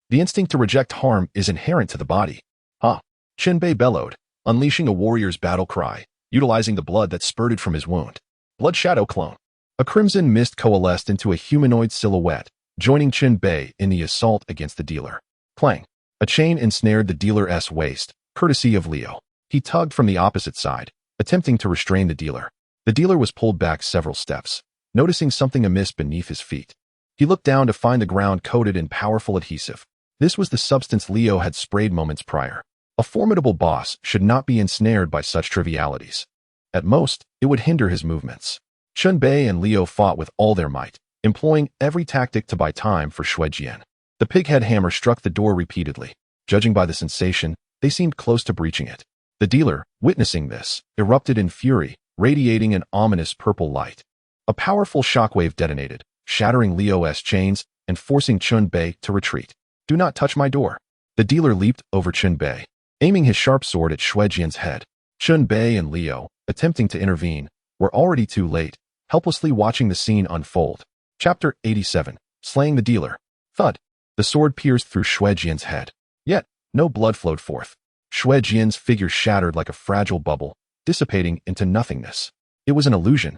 The instinct to reject harm is inherent to the body. Ah! Chen Bei bellowed, unleashing a warrior's battle cry, utilizing the blood that spurted from his wound. Blood Shadow Clone. A crimson mist coalesced into a humanoid silhouette, joining Chen Bei in the assault against the dealer. Clang. A chain ensnared the dealer's waist, courtesy of Leo. He tugged from the opposite side, attempting to restrain the dealer. The dealer was pulled back several steps, noticing something amiss beneath his feet. He looked down to find the ground coated in powerful adhesive. This was the substance Leo had sprayed moments prior. A formidable boss should not be ensnared by such trivialities. At most, it would hinder his movements. Chen Bei and Leo fought with all their might, employing every tactic to buy time for Shui Jian. The pig-head hammer struck the door repeatedly. Judging by the sensation, they seemed close to breaching it. The dealer, witnessing this, erupted in fury, radiating an ominous purple light. A powerful shockwave detonated, shattering Leo's chains and forcing Chen Bei to retreat. Do not touch my door. The dealer leaped over Chen Bei, aiming his sharp sword at Shui Jian's head. Chen Bei and Leo, attempting to intervene, were already too late, helplessly watching the scene unfold. Chapter 87. Slaying the Dealer. Thud. The sword pierced through Shui Jian's head. Yet, no blood flowed forth. Shui Jian's figure shattered like a fragile bubble, dissipating into nothingness. It was an illusion.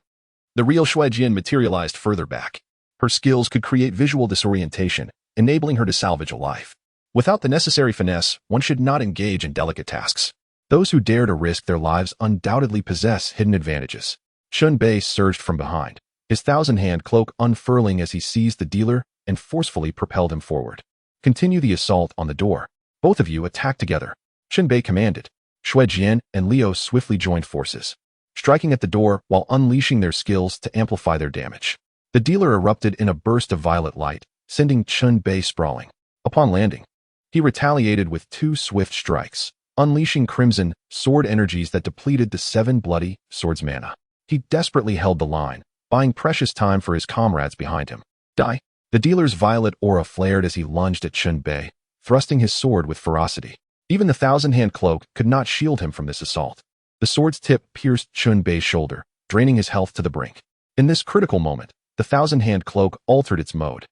The real Shui Jian materialized further back. Her skills could create visual disorientation, enabling her to salvage a life. Without the necessary finesse, one should not engage in delicate tasks. Those who dare to risk their lives undoubtedly possess hidden advantages. Chen Bei surged from behind, his thousand-hand cloak unfurling as he seized the dealer and forcefully propelled him forward. Continue the assault on the door. Both of you attack together, Chen Bei commanded. Shui Jian and Liu swiftly joined forces, striking at the door while unleashing their skills to amplify their damage. The dealer erupted in a burst of violet light, sending Chen Bei sprawling. Upon landing, he retaliated with 2 swift strikes, unleashing crimson sword energies that depleted the 7 bloody swords mana. He desperately held the line, buying precious time for his comrades behind him. Die! The dealer's violet aura flared as he lunged at Chen Bei, thrusting his sword with ferocity. Even the thousand-hand cloak could not shield him from this assault. The sword's tip pierced Chen Bei's shoulder, draining his health to the brink. In this critical moment, the thousand-hand cloak altered its mode,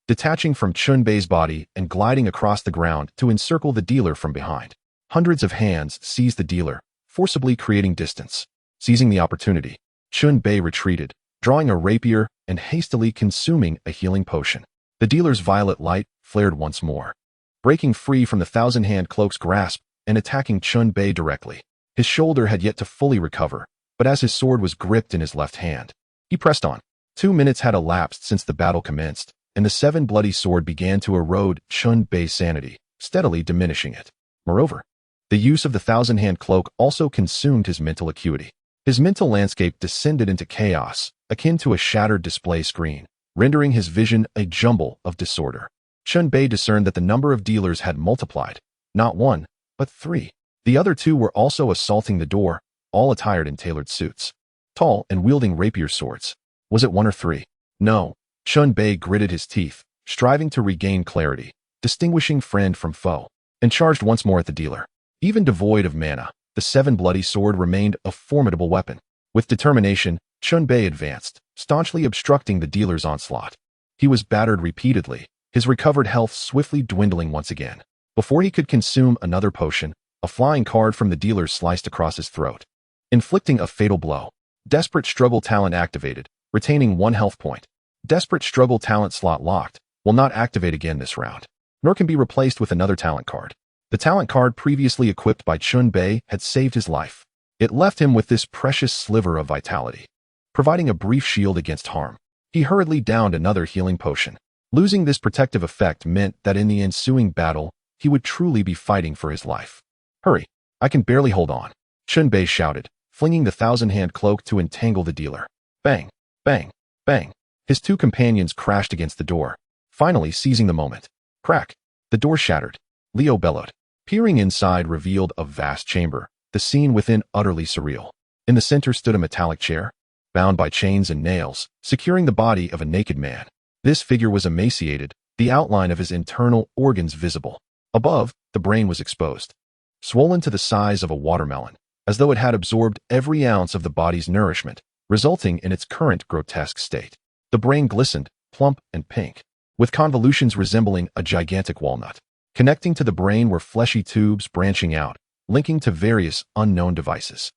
detaching from Chen Bei's body and gliding across the ground to encircle the dealer from behind. Hundreds of hands seized the dealer, forcibly creating distance. Seizing the opportunity, Chen Bei retreated, drawing a rapier and hastily consuming a healing potion. The dealer's violet light flared once more, breaking free from the thousand-hand cloak's grasp and attacking Chen Bei directly. His shoulder had yet to fully recover, but as his sword was gripped in his left hand, he pressed on. 2 minutes had elapsed since the battle commenced, and the 7 bloody sword began to erode Chen Bei's sanity, steadily diminishing it. Moreover, the use of the thousand-hand cloak also consumed his mental acuity. His mental landscape descended into chaos, akin to a shattered display screen, rendering his vision a jumble of disorder. Chen Bei discerned that the number of dealers had multiplied, not 1, but 3. The other 2 were also assaulting the door, all attired in tailored suits, tall and wielding rapier swords. Was it 1 or 3? No. Chen Bei gritted his teeth, striving to regain clarity, distinguishing friend from foe, and charged once more at the dealer. Even devoid of mana, the 7 bloody sword remained a formidable weapon. With determination, Chen Bei advanced, staunchly obstructing the dealer's onslaught. He was battered repeatedly, his recovered health swiftly dwindling once again. Before he could consume another potion, a flying card from the dealer sliced across his throat, inflicting a fatal blow. Desperate struggle talent activated, retaining 1 health point. Desperate struggle talent slot locked, will not activate again this round, nor can be replaced with another talent card. The talent card previously equipped by Chen Bei had saved his life. It left him with this precious sliver of vitality, providing a brief shield against harm. He hurriedly downed another healing potion. Losing this protective effect meant that in the ensuing battle, he would truly be fighting for his life. Hurry, I can barely hold on, Chen Bei shouted, flinging the thousand-hand cloak to entangle the dealer. Bang, bang, bang. His 2 companions crashed against the door, finally seizing the moment. Crack. The door shattered. Liu bellowed. Peering inside revealed a vast chamber, the scene within utterly surreal. In the center stood a metallic chair, bound by chains and nails, securing the body of a naked man. This figure was emaciated, the outline of his internal organs visible. Above, the brain was exposed, swollen to the size of a watermelon, as though it had absorbed every ounce of the body's nourishment, resulting in its current grotesque state. The brain glistened, plump and pink, with convolutions resembling a gigantic walnut. Connecting to the brain were fleshy tubes branching out, linking to various unknown devices.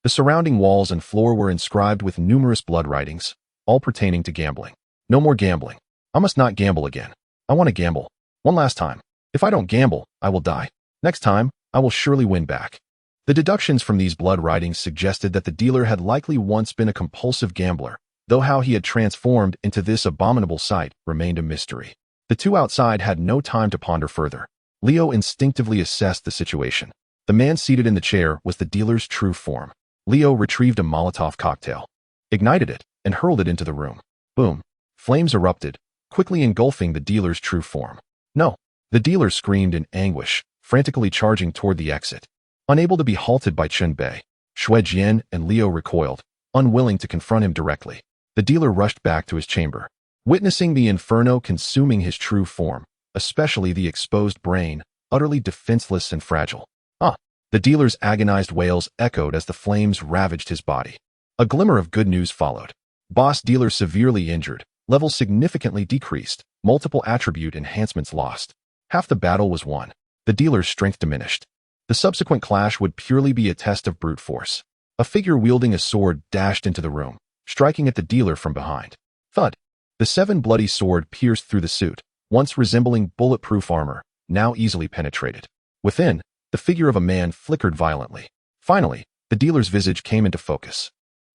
The surrounding walls and floor were inscribed with numerous blood writings, all pertaining to gambling. No more gambling. I must not gamble again. I want to gamble. One last time. If I don't gamble, I will die. Next time, I will surely win back. The deductions from these blood writings suggested that the dealer had likely once been a compulsive gambler, though how he had transformed into this abominable sight remained a mystery. The 2 outside had no time to ponder further. Liu instinctively assessed the situation. The man seated in the chair was the dealer's true form. Liu retrieved a Molotov cocktail, ignited it, and hurled it into the room. Boom. Flames erupted, quickly engulfing the dealer's true form. No. The dealer screamed in anguish, frantically charging toward the exit. Unable to be halted by Chen Bei, Shui Jian and Liu recoiled, unwilling to confront him directly. The dealer rushed back to his chamber, witnessing the inferno consuming his true form, especially the exposed brain, utterly defenseless and fragile. The dealer's agonized wails echoed as the flames ravaged his body. A glimmer of good news followed. Boss dealer severely injured, levels significantly decreased, multiple attribute enhancements lost. Half the battle was won. The dealer's strength diminished. The subsequent clash would purely be a test of brute force. A figure wielding a sword dashed into the room, striking at the dealer from behind. Thud. The 7 bloody sword pierced through the suit, once resembling bulletproof armor, now easily penetrated. Within, the figure of a man flickered violently. Finally, the dealer's visage came into focus.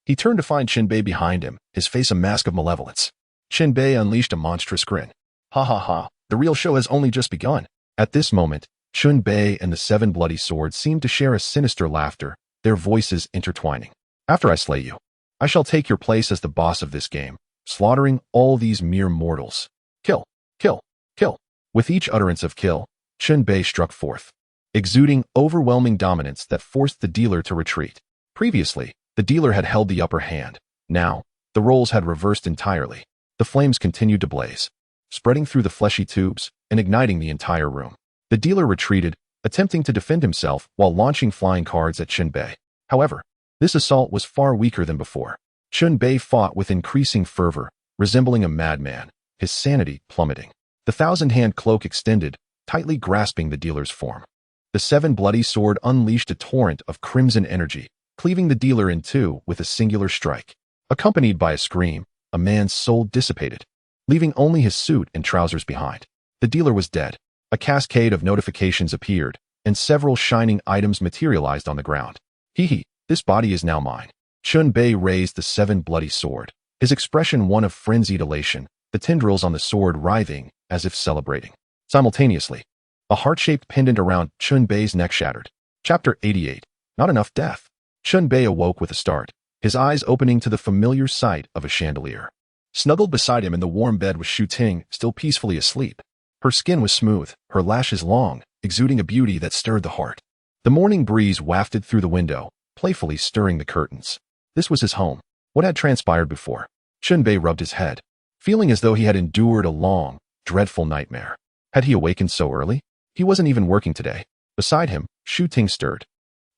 He turned to find Chen Bei behind him, his face a mask of malevolence. Chen Bei unleashed a monstrous grin. Ha ha ha, the real show has only just begun. At this moment, Chen Bei and the 7 bloody swords seemed to share a sinister laughter, their voices intertwining. After I slay you, I shall take your place as the boss of this game, slaughtering all these mere mortals. Kill, kill, kill. With each utterance of kill, Chen Bei struck forth, exuding overwhelming dominance that forced the dealer to retreat. Previously, the dealer had held the upper hand. Now, the roles had reversed entirely. The flames continued to blaze, spreading through the fleshy tubes and igniting the entire room. The dealer retreated, attempting to defend himself while launching flying cards at Chen Bei. However, this assault was far weaker than before. Chen Bei fought with increasing fervor, resembling a madman, his sanity plummeting. The 1,000-hand cloak extended, tightly grasping the dealer's form. The 7 bloody sword unleashed a torrent of crimson energy, cleaving the dealer in two with a singular strike. Accompanied by a scream, a man's soul dissipated, leaving only his suit and trousers behind. The dealer was dead. A cascade of notifications appeared, and several shining items materialized on the ground. Hee, this body is now mine. Chen Bei raised the 7 bloody sword, his expression one of frenzied elation, the tendrils on the sword writhing as if celebrating. Simultaneously, a heart-shaped pendant around Chen Bei's neck shattered. Chapter 88. Not enough death. Chen Bei awoke with a start, his eyes opening to the familiar sight of a chandelier. Snuggled beside him in the warm bed was Shu Ting, still peacefully asleep. Her skin was smooth, her lashes long, exuding a beauty that stirred the heart. The morning breeze wafted through the window, playfully stirring the curtains. This was his home. What had transpired before? Chen Bei rubbed his head, feeling as though he had endured a long, dreadful nightmare. Had he awakened so early? He wasn't even working today. Beside him, Shu Ting stirred,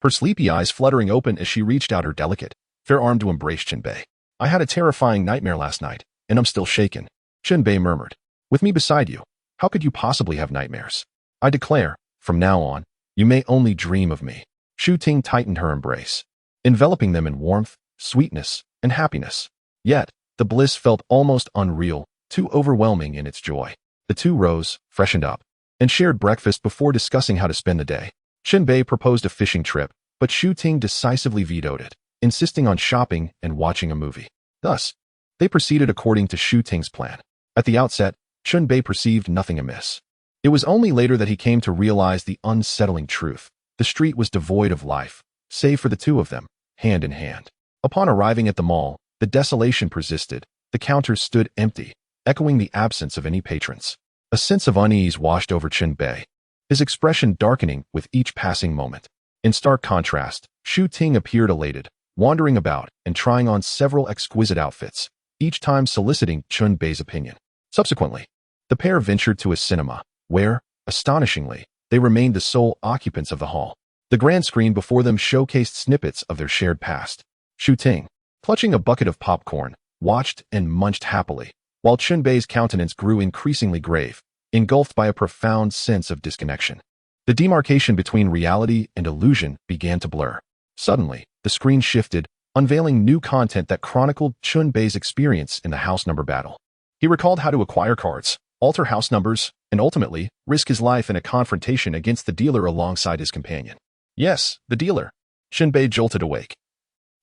her sleepy eyes fluttering open as she reached out her delicate, fair arm to embrace Chen Bei. I had a terrifying nightmare last night, and I'm still shaken. Chen Bei murmured. With me beside you, how could you possibly have nightmares? I declare, from now on, you may only dream of me. Shu Ting tightened her embrace, enveloping them in warmth, sweetness, and happiness. Yet, the bliss felt almost unreal, too overwhelming in its joy. The two rose, freshened up, and shared breakfast before discussing how to spend the day. Chen Bei proposed a fishing trip, but Shu Ting decisively vetoed it, insisting on shopping and watching a movie. Thus, they proceeded according to Shu Ting's plan. At the outset, Chen Bei perceived nothing amiss. It was only later that he came to realize the unsettling truth. The street was devoid of life, save for the two of them, hand in hand. Upon arriving at the mall, the desolation persisted. The counters stood empty, echoing the absence of any patrons. A sense of unease washed over Chen Bei, his expression darkening with each passing moment. In stark contrast, Shu Ting appeared elated, wandering about and trying on several exquisite outfits, each time soliciting Chen Bei's opinion. Subsequently, the pair ventured to a cinema, where, astonishingly, they remained the sole occupants of the hall. The grand screen before them showcased snippets of their shared past. Shu Ting, clutching a bucket of popcorn, watched and munched happily, while Chen Bei's countenance grew increasingly grave, engulfed by a profound sense of disconnection. The demarcation between reality and illusion began to blur. Suddenly, the screen shifted, unveiling new content that chronicled Chen Bei's experience in the house number battle. He recalled how to acquire cards, alter house numbers, and ultimately, risk his life in a confrontation against the dealer alongside his companion. Yes, the dealer. Chen Bei jolted awake,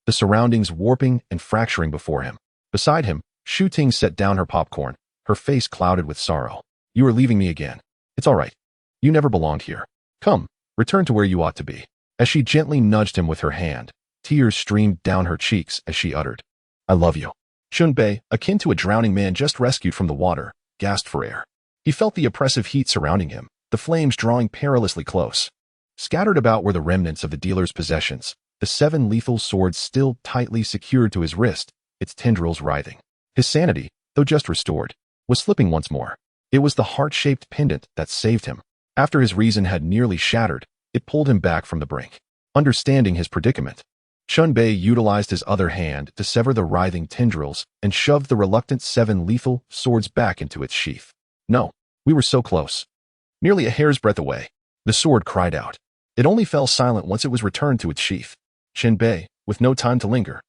the surroundings warping and fracturing before him. Beside him, Shu Ting set down her popcorn, her face clouded with sorrow. You are leaving me again. It's all right. You never belonged here. Come, return to where you ought to be. As she gently nudged him with her hand, tears streamed down her cheeks as she uttered, I love you. Chen Bei, akin to a drowning man just rescued from the water, gasped for air. He felt the oppressive heat surrounding him, the flames drawing perilously close. Scattered about were the remnants of the dealer's possessions, the 7 lethal swords still tightly secured to his wrist, its tendrils writhing. His sanity, though just restored, was slipping once more. It was the heart-shaped pendant that saved him. After his reason had nearly shattered, it pulled him back from the brink. Understanding his predicament, Chen Bei utilized his other hand to sever the writhing tendrils and shoved the reluctant 7 lethal swords back into its sheath. No, we were so close. Merely a hair's breadth away. The sword cried out. It only fell silent once it was returned to its sheath. Chen Bei, with no time to linger,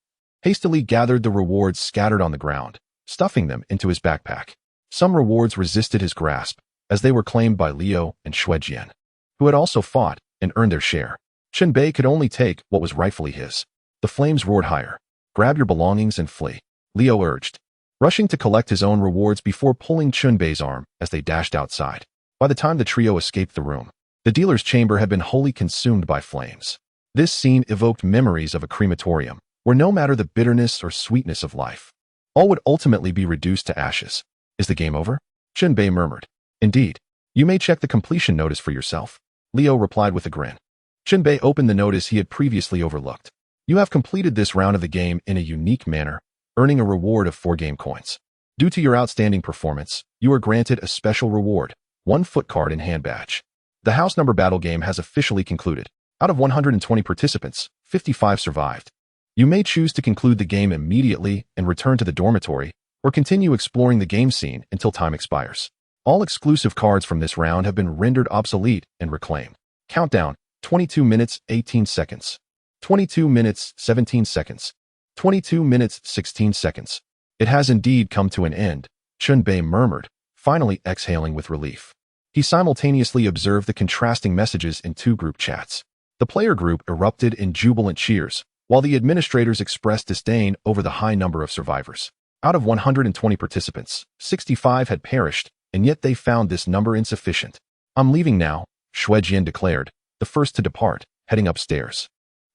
hastily gathered the rewards scattered on the ground, stuffing them into his backpack. Some rewards resisted his grasp, as they were claimed by Liu and Shuejian, who had also fought and earned their share. Chen Bei could only take what was rightfully his. The flames roared higher. "Grab your belongings and flee," Liu urged, rushing to collect his own rewards before pulling Chen Bei's arm as they dashed outside. By the time the trio escaped the room, the dealer's chamber had been wholly consumed by flames. This scene evoked memories of a crematorium, where no matter the bitterness or sweetness of life, all would ultimately be reduced to ashes. "Is the game over?" Chen Bei murmured. "Indeed. You may check the completion notice for yourself," Liu replied with a grin. Chen Bei opened the notice he had previously overlooked. "You have completed this round of the game in a unique manner, earning a reward of 4 game coins. Due to your outstanding performance, you are granted a special reward, 1 foot card and hand badge. The house number battle game has officially concluded. Out of 120 participants, 55 survived. You may choose to conclude the game immediately and return to the dormitory, or continue exploring the game scene until time expires. All exclusive cards from this round have been rendered obsolete and reclaimed. Countdown, 22 minutes 18 seconds. 22 minutes 17 seconds. 22 minutes 16 seconds. It has indeed come to an end," Chen Bei murmured, finally exhaling with relief. He simultaneously observed the contrasting messages in 2 group chats. The player group erupted in jubilant cheers, while the administrators expressed disdain over the high number of survivors. Out of 120 participants, 65 had perished, and yet they found this number insufficient. "I'm leaving now," Shuejian declared, the first to depart, heading upstairs.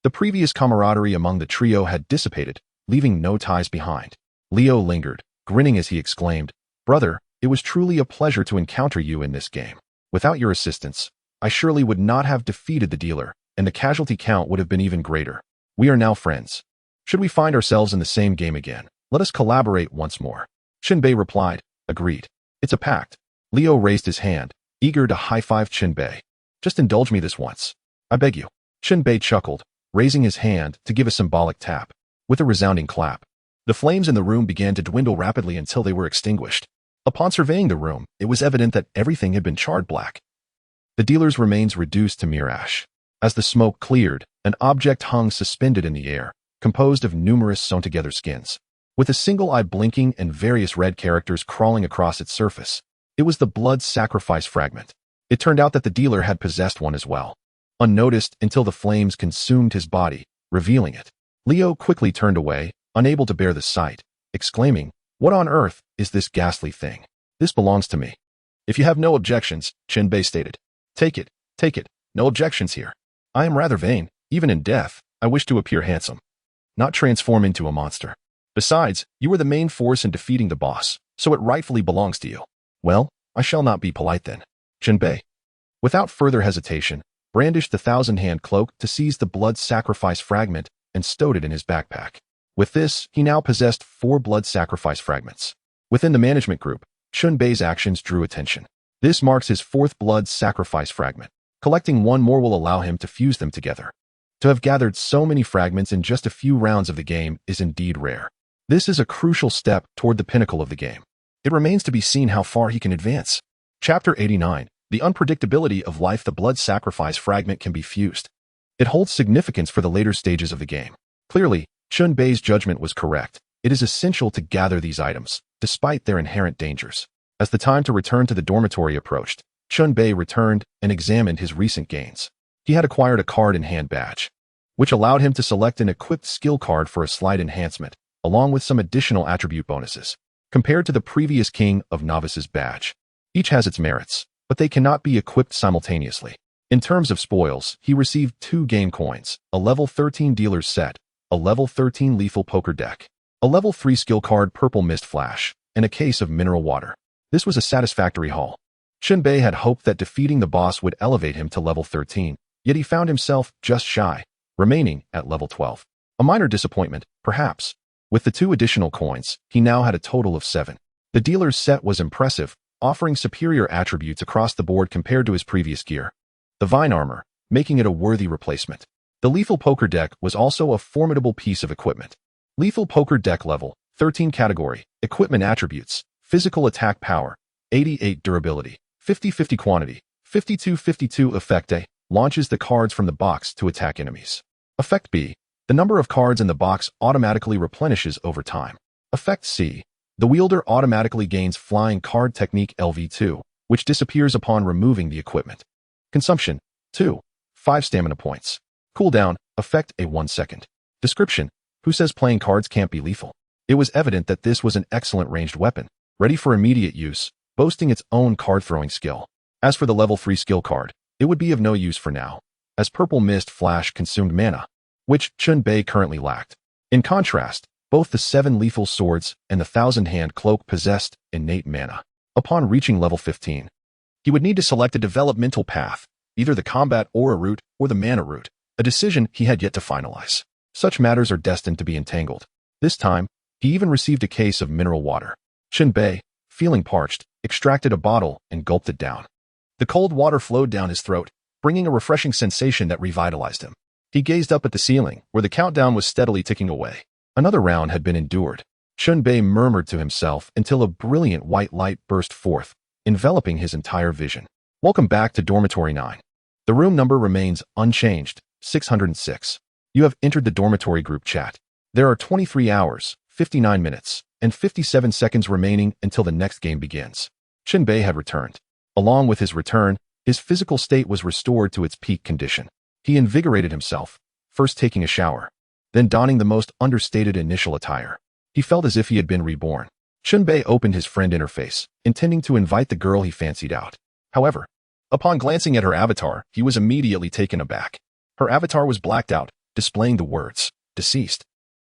The previous camaraderie among the trio had dissipated, leaving no ties behind. Liu lingered, grinning as he exclaimed, "Brother, it was truly a pleasure to encounter you in this game. Without your assistance, I surely would not have defeated the dealer, and the casualty count would have been even greater. We are now friends. Should we find ourselves in the same game again, let us collaborate once more." Chen Bei replied, "Agreed. It's a pact." Liu raised his hand, eager to high-five Chen Bei. "Just indulge me this once. I beg you." Chen Bei chuckled, raising his hand to give a symbolic tap. With a resounding clap, the flames in the room began to dwindle rapidly until they were extinguished. Upon surveying the room, it was evident that everything had been charred black. The dealer's remains reduced to mere ash. As the smoke cleared, an object hung suspended in the air, composed of numerous sewn-together skins. With a single eye blinking and various red characters crawling across its surface, it was the blood sacrifice fragment. It turned out that the dealer had possessed one as well. Unnoticed until the flames consumed his body, revealing it. Liu quickly turned away, unable to bear the sight, exclaiming, "What on earth is this ghastly thing? This belongs to me." "If you have no objections," Chen Bei stated. Take it, no objections here. I am rather vain, even in death, I wish to appear handsome, not transform into a monster. Besides, you are the main force in defeating the boss, so it rightfully belongs to you." "Well, I shall not be polite then." Chen Bei, without further hesitation, brandished the 1,000-hand cloak to seize the blood sacrifice fragment and stowed it in his backpack. With this, he now possessed 4 blood sacrifice fragments. Within the management group, Chen Bei's actions drew attention. This marks his 4th blood sacrifice fragment. Collecting 1 more will allow him to fuse them together. To have gathered so many fragments in just a few rounds of the game is indeed rare. This is a crucial step toward the pinnacle of the game. It remains to be seen how far he can advance. Chapter 89. The unpredictability of life. The blood sacrifice fragment can be fused. It holds significance for the later stages of the game. Clearly, Chen Bei's judgment was correct. It is essential to gather these items, despite their inherent dangers. As the time to return to the dormitory approached, Chen Bei returned and examined his recent gains. He had acquired a card and hand badge, which allowed him to select an equipped skill card for a slight enhancement, along with some additional attribute bonuses. Compared to the previous King of Novices badge, each has its merits, but they cannot be equipped simultaneously. In terms of spoils, he received 2 game coins, a level 13 dealer's set, a level 13 lethal poker deck, a level 3 skill card purple mist flash, and a case of mineral water. This was a satisfactory haul. Chen Bei had hoped that defeating the boss would elevate him to level 13, yet he found himself just shy, remaining at level 12. A minor disappointment, perhaps. With the 2 additional coins, he now had a total of 7. The dealer's set was impressive, offering superior attributes across the board compared to his previous gear. The vine armor, making it a worthy replacement. The lethal poker deck was also a formidable piece of equipment. Lethal poker deck level, 13 category, equipment attributes, physical attack power, 88 durability, 50-50 quantity, 52-52 effect A, launches the cards from the box to attack enemies. Effect B, the number of cards in the box automatically replenishes over time. Effect C, the wielder automatically gains flying card technique LV2, which disappears upon removing the equipment. Consumption, 2. 5 stamina points. Cooldown, effect a 1 second. Description, who says playing cards can't be lethal? It was evident that this was an excellent ranged weapon, ready for immediate use, boasting its own card-throwing skill. As for the level 3 skill card, it would be of no use for now, as Purple Mist Flash consumed mana, which Chen Bei currently lacked. In contrast, both the 7 lethal swords and the 1,000-hand cloak possessed innate mana. Upon reaching level 15, he would need to select a developmental path, either the combat aura route or the mana route, a decision he had yet to finalize. Such matters are destined to be entangled. This time, he even received a case of mineral water. Chen Bei, feeling parched, extracted a bottle and gulped it down. The cold water flowed down his throat, bringing a refreshing sensation that revitalized him. He gazed up at the ceiling, where the countdown was steadily ticking away. Another round had been endured. Chen Bei murmured to himself until a brilliant white light burst forth, enveloping his entire vision. Welcome back to Dormitory 9. The room number remains unchanged, 606. You have entered the dormitory group chat. There are 23 hours, 59 minutes, and 57 seconds remaining until the next game begins. Chen Bei had returned. Along with his return, his physical state was restored to its peak condition. He invigorated himself, first taking a shower, then donning the most understated initial attire. He felt as if he had been reborn. Chen Bei opened his friend interface, intending to invite the girl he fancied out. However, upon glancing at her avatar, he was immediately taken aback. Her avatar was blacked out, displaying the words, deceased.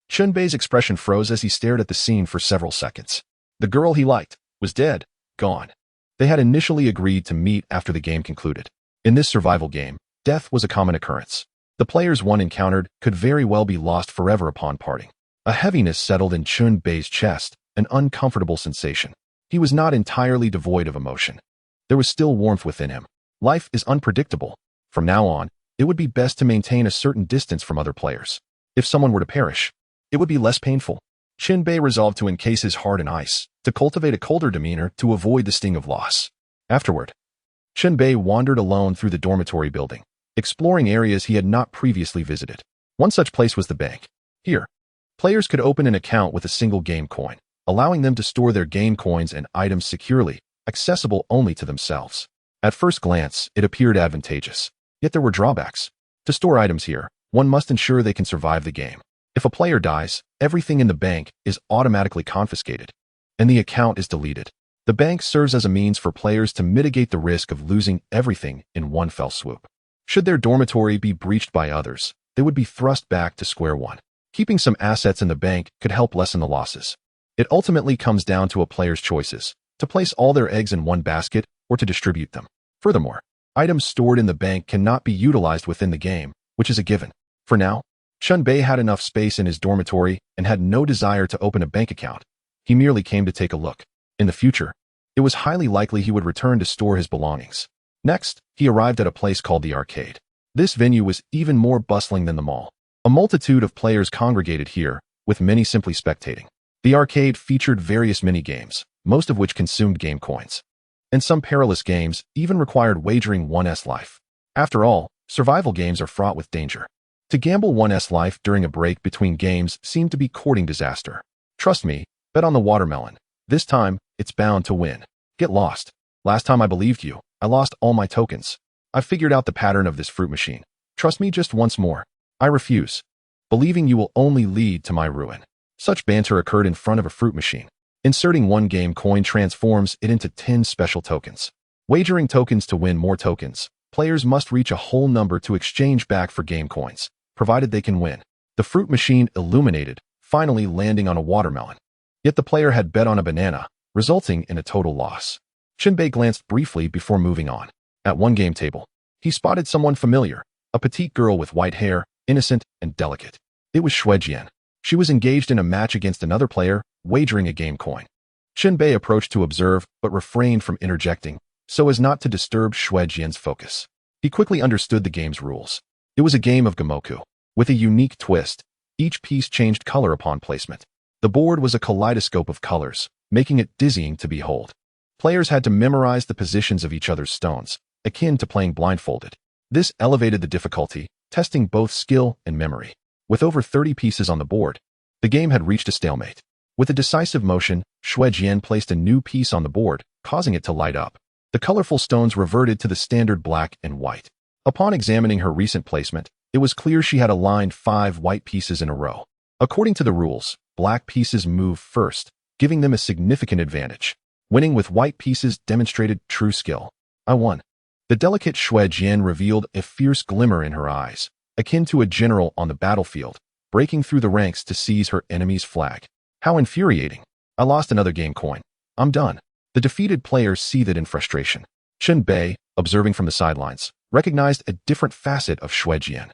Chen Bei's expression froze as he stared at the scene for several seconds. The girl he liked was dead, gone. They had initially agreed to meet after the game concluded. In this survival game, death was a common occurrence. The players one encountered could very well be lost forever upon parting. A heaviness settled in Chen Bei's chest, an uncomfortable sensation. He was not entirely devoid of emotion. There was still warmth within him. Life is unpredictable. From now on, it would be best to maintain a certain distance from other players. If someone were to perish, it would be less painful. Chen Bei resolved to encase his heart in ice, to cultivate a colder demeanor to avoid the sting of loss. Afterward, Chen Bei wandered alone through the dormitory building, exploring areas he had not previously visited. One such place was the bank. Here, players could open an account with a single game coin, allowing them to store their game coins and items securely, accessible only to themselves. At first glance, it appeared advantageous. Yet there were drawbacks. To store items here, one must ensure they can survive the game. If a player dies, everything in the bank is automatically confiscated, and the account is deleted. The bank serves as a means for players to mitigate the risk of losing everything in one fell swoop. Should their dormitory be breached by others, they would be thrust back to square one. Keeping some assets in the bank could help lessen the losses. It ultimately comes down to a player's choices, to place all their eggs in one basket or to distribute them. Furthermore, items stored in the bank cannot be utilized within the game, which is a given. For now, Chen Bei had enough space in his dormitory and had no desire to open a bank account. He merely came to take a look. In the future, it was highly likely he would return to store his belongings. Next, he arrived at a place called the arcade. This venue was even more bustling than the mall. A multitude of players congregated here, with many simply spectating. The arcade featured various mini-games, most of which consumed game coins. And some perilous games even required wagering one's life. After all, survival games are fraught with danger. To gamble one's life during a break between games seemed to be courting disaster. Trust me, bet on the watermelon. This time, it's bound to win. Get lost. Last time I believed you, I lost all my tokens. I've figured out the pattern of this fruit machine. Trust me just once more. I refuse. Believing you will only lead to my ruin. Such banter occurred in front of a fruit machine. Inserting one game coin transforms it into 10 special tokens. Wagering tokens to win more tokens. Players must reach a whole number to exchange back for game coins, provided they can win. The fruit machine illuminated, finally landing on a watermelon. Yet the player had bet on a banana, resulting in a total loss. Chen Bei glanced briefly before moving on. At one game table, he spotted someone familiar, a petite girl with white hair, innocent and delicate. It was Shuejian. She was engaged in a match against another player, wagering a game coin. Chen Bei approached to observe, but refrained from interjecting, so as not to disturb Shuejian's focus. He quickly understood the game's rules. It was a game of Gamoku. With a unique twist, each piece changed color upon placement. The board was a kaleidoscope of colors, making it dizzying to behold. Players had to memorize the positions of each other's stones, akin to playing blindfolded. This elevated the difficulty, testing both skill and memory. With over 30 pieces on the board, the game had reached a stalemate. With a decisive motion, Shuejian placed a new piece on the board, causing it to light up. The colorful stones reverted to the standard black and white. Upon examining her recent placement, it was clear she had aligned 5 white pieces in a row. According to the rules, black pieces move first, giving them a significant advantage. Winning with white pieces demonstrated true skill. I won. The delicate Shui Jian revealed a fierce glimmer in her eyes, akin to a general on the battlefield, breaking through the ranks to seize her enemy's flag. How infuriating. I lost another game coin. I'm done. The defeated player seethed in frustration. Chen Bei, observing from the sidelines, recognized a different facet of Shui Jian.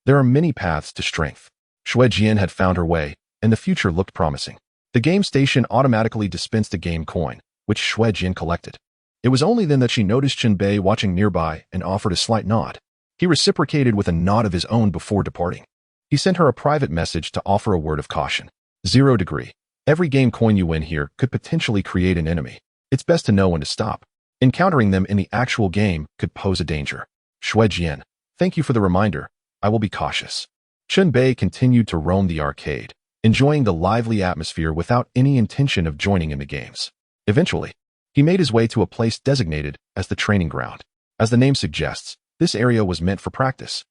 There are many paths to strength. Shui Jian had found her way, and the future looked promising. The game station automatically dispensed a game coin, which Shui Jian collected. It was only then that she noticed Chen Bei watching nearby and offered a slight nod. He reciprocated with a nod of his own before departing. He sent her a private message to offer a word of caution. 0 degree. Every game coin you win here could potentially create an enemy. It's best to know when to stop. Encountering them in the actual game could pose a danger. Shui Jian, thank you for the reminder. I will be cautious. Chen Bei continued to roam the arcade, enjoying the lively atmosphere without any intention of joining in the games. Eventually, he made his way to a place designated as the training ground. As the name suggests, this area was meant for practice.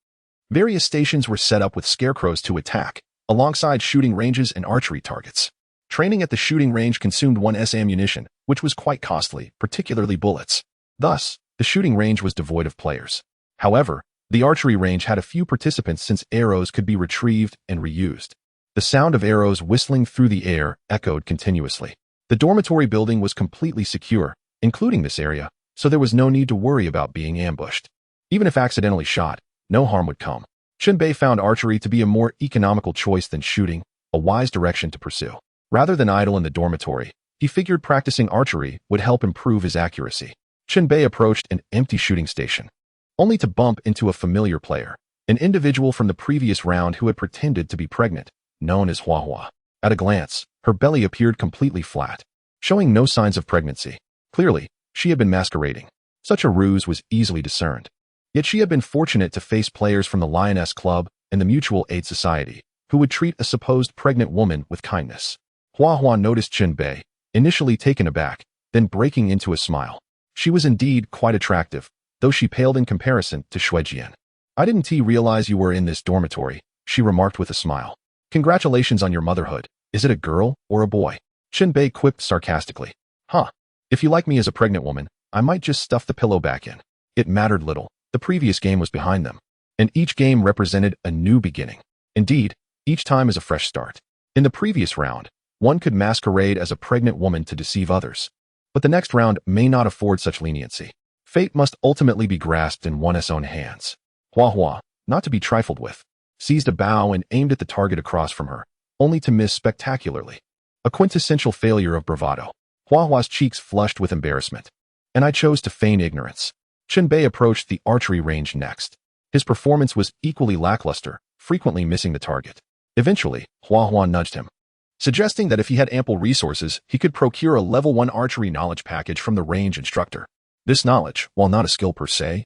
Various stations were set up with scarecrows to attack, alongside shooting ranges and archery targets. Training at the shooting range consumed 1s ammunition, which was quite costly, particularly bullets. Thus, the shooting range was devoid of players. However, the archery range had a few participants since arrows could be retrieved and reused. The sound of arrows whistling through the air echoed continuously. The dormitory building was completely secure, including this area, so there was no need to worry about being ambushed. Even if accidentally shot, no harm would come. Chen Bei found archery to be a more economical choice than shooting, a wise direction to pursue. Rather than idle in the dormitory, he figured practicing archery would help improve his accuracy. Chen Bei approached an empty shooting station, only to bump into a familiar player, an individual from the previous round who had pretended to be pregnant, known as Hua Hua. At a glance, her belly appeared completely flat, showing no signs of pregnancy. Clearly, she had been masquerading. Such a ruse was easily discerned. Yet she had been fortunate to face players from the Lioness Club and the Mutual Aid Society, who would treat a supposed pregnant woman with kindness. Hua Hua noticed Chen Bei, initially taken aback, then breaking into a smile. She was indeed quite attractive, though she paled in comparison to Shui Jian. I didn't realize you were in this dormitory, she remarked with a smile. Congratulations on your motherhood. Is it a girl or a boy? Chen Bei quipped sarcastically. Huh. If you like me as a pregnant woman, I might just stuff the pillow back in. It mattered little. The previous game was behind them, and each game represented a new beginning. Indeed, each time is a fresh start. In the previous round, one could masquerade as a pregnant woman to deceive others. But the next round may not afford such leniency. Fate must ultimately be grasped in one's own hands. Hua Hua, not to be trifled with, seized a bow and aimed at the target across from her, only to miss spectacularly. A quintessential failure of bravado. Hua Hua's cheeks flushed with embarrassment. And I chose to feign ignorance. Chen Bei approached the archery range next. His performance was equally lackluster, frequently missing the target. Eventually, Hua Hua nudged him, suggesting that if he had ample resources, he could procure a level 1 archery knowledge package from the range instructor. This knowledge, while not a skill per se,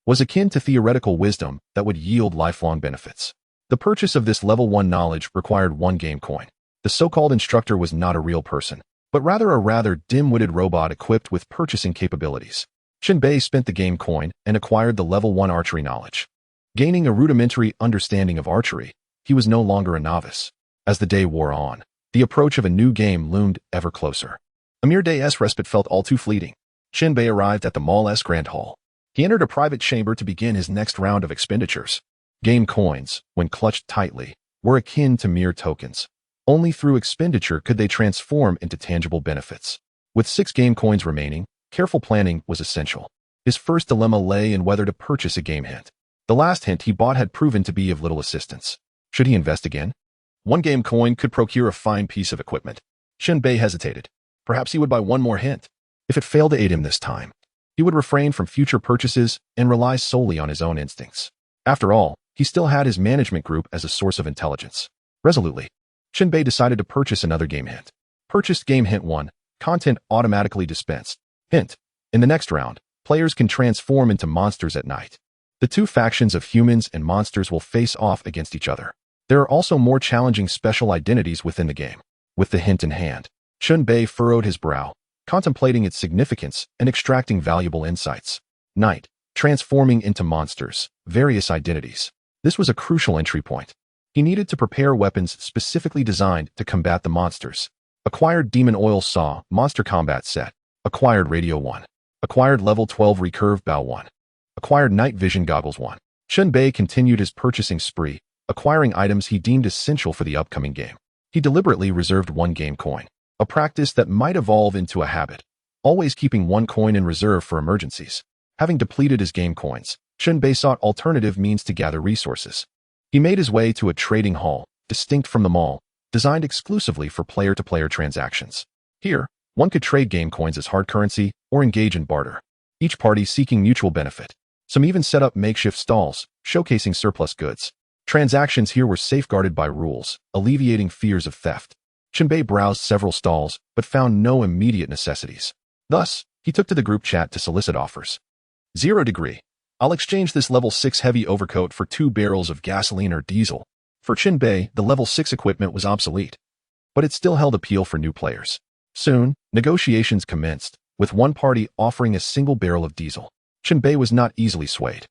was akin to theoretical wisdom that would yield lifelong benefits. The purchase of this level 1 knowledge required 1 game coin. The so-called instructor was not a real person, but rather a rather dim-witted robot equipped with purchasing capabilities. Chen Bei spent the game coin and acquired the level 1 archery knowledge. Gaining a rudimentary understanding of archery, he was no longer a novice. As the day wore on, the approach of a new game loomed ever closer. A mere day's respite felt all too fleeting. Chen Bei arrived at the mall's Grand Hall. He entered a private chamber to begin his next round of expenditures. Game coins, when clutched tightly, were akin to mere tokens. Only through expenditure could they transform into tangible benefits. With 6 game coins remaining, careful planning was essential. His first dilemma lay in whether to purchase a game hint. The last hint he bought had proven to be of little assistance. Should he invest again? 1 game coin could procure a fine piece of equipment. Chen Bei hesitated. Perhaps he would buy 1 more hint. If it failed to aid him this time, he would refrain from future purchases and rely solely on his own instincts. After all, he still had his management group as a source of intelligence. Resolutely, Chen Bei decided to purchase another game hint. Purchased game hint 1, content automatically dispensed. Hint: in the next round, players can transform into monsters at night. The 2 factions of humans and monsters will face off against each other. There are also more challenging special identities within the game. With the hint in hand, Chen Bei furrowed his brow, contemplating its significance and extracting valuable insights. Night, transforming into monsters, various identities. This was a crucial entry point. He needed to prepare weapons specifically designed to combat the monsters. Acquired Demon Oil Saw, Monster Combat Set. Acquired Radio 1. Acquired Level 12 Recurve Bow 1. Acquired Night Vision Goggles 1. Chen Bei continued his purchasing spree, acquiring items he deemed essential for the upcoming game. He deliberately reserved one game coin, a practice that might evolve into a habit, always keeping one coin in reserve for emergencies. Having depleted his game coins, Chen Bei sought alternative means to gather resources. He made his way to a trading hall, distinct from the mall, designed exclusively for player-to-player transactions. Here, one could trade game coins as hard currency or engage in barter, each party seeking mutual benefit. Some even set up makeshift stalls, showcasing surplus goods. Transactions here were safeguarded by rules, alleviating fears of theft. Chen Bei browsed several stalls, but found no immediate necessities. Thus, he took to the group chat to solicit offers. 0 degree. I'll exchange this level 6 heavy overcoat for 2 barrels of gasoline or diesel. For Chen Bei, the level 6 equipment was obsolete, but it still held appeal for new players. Soon, negotiations commenced, with one party offering a single barrel of diesel. Chen Bei was not easily swayed.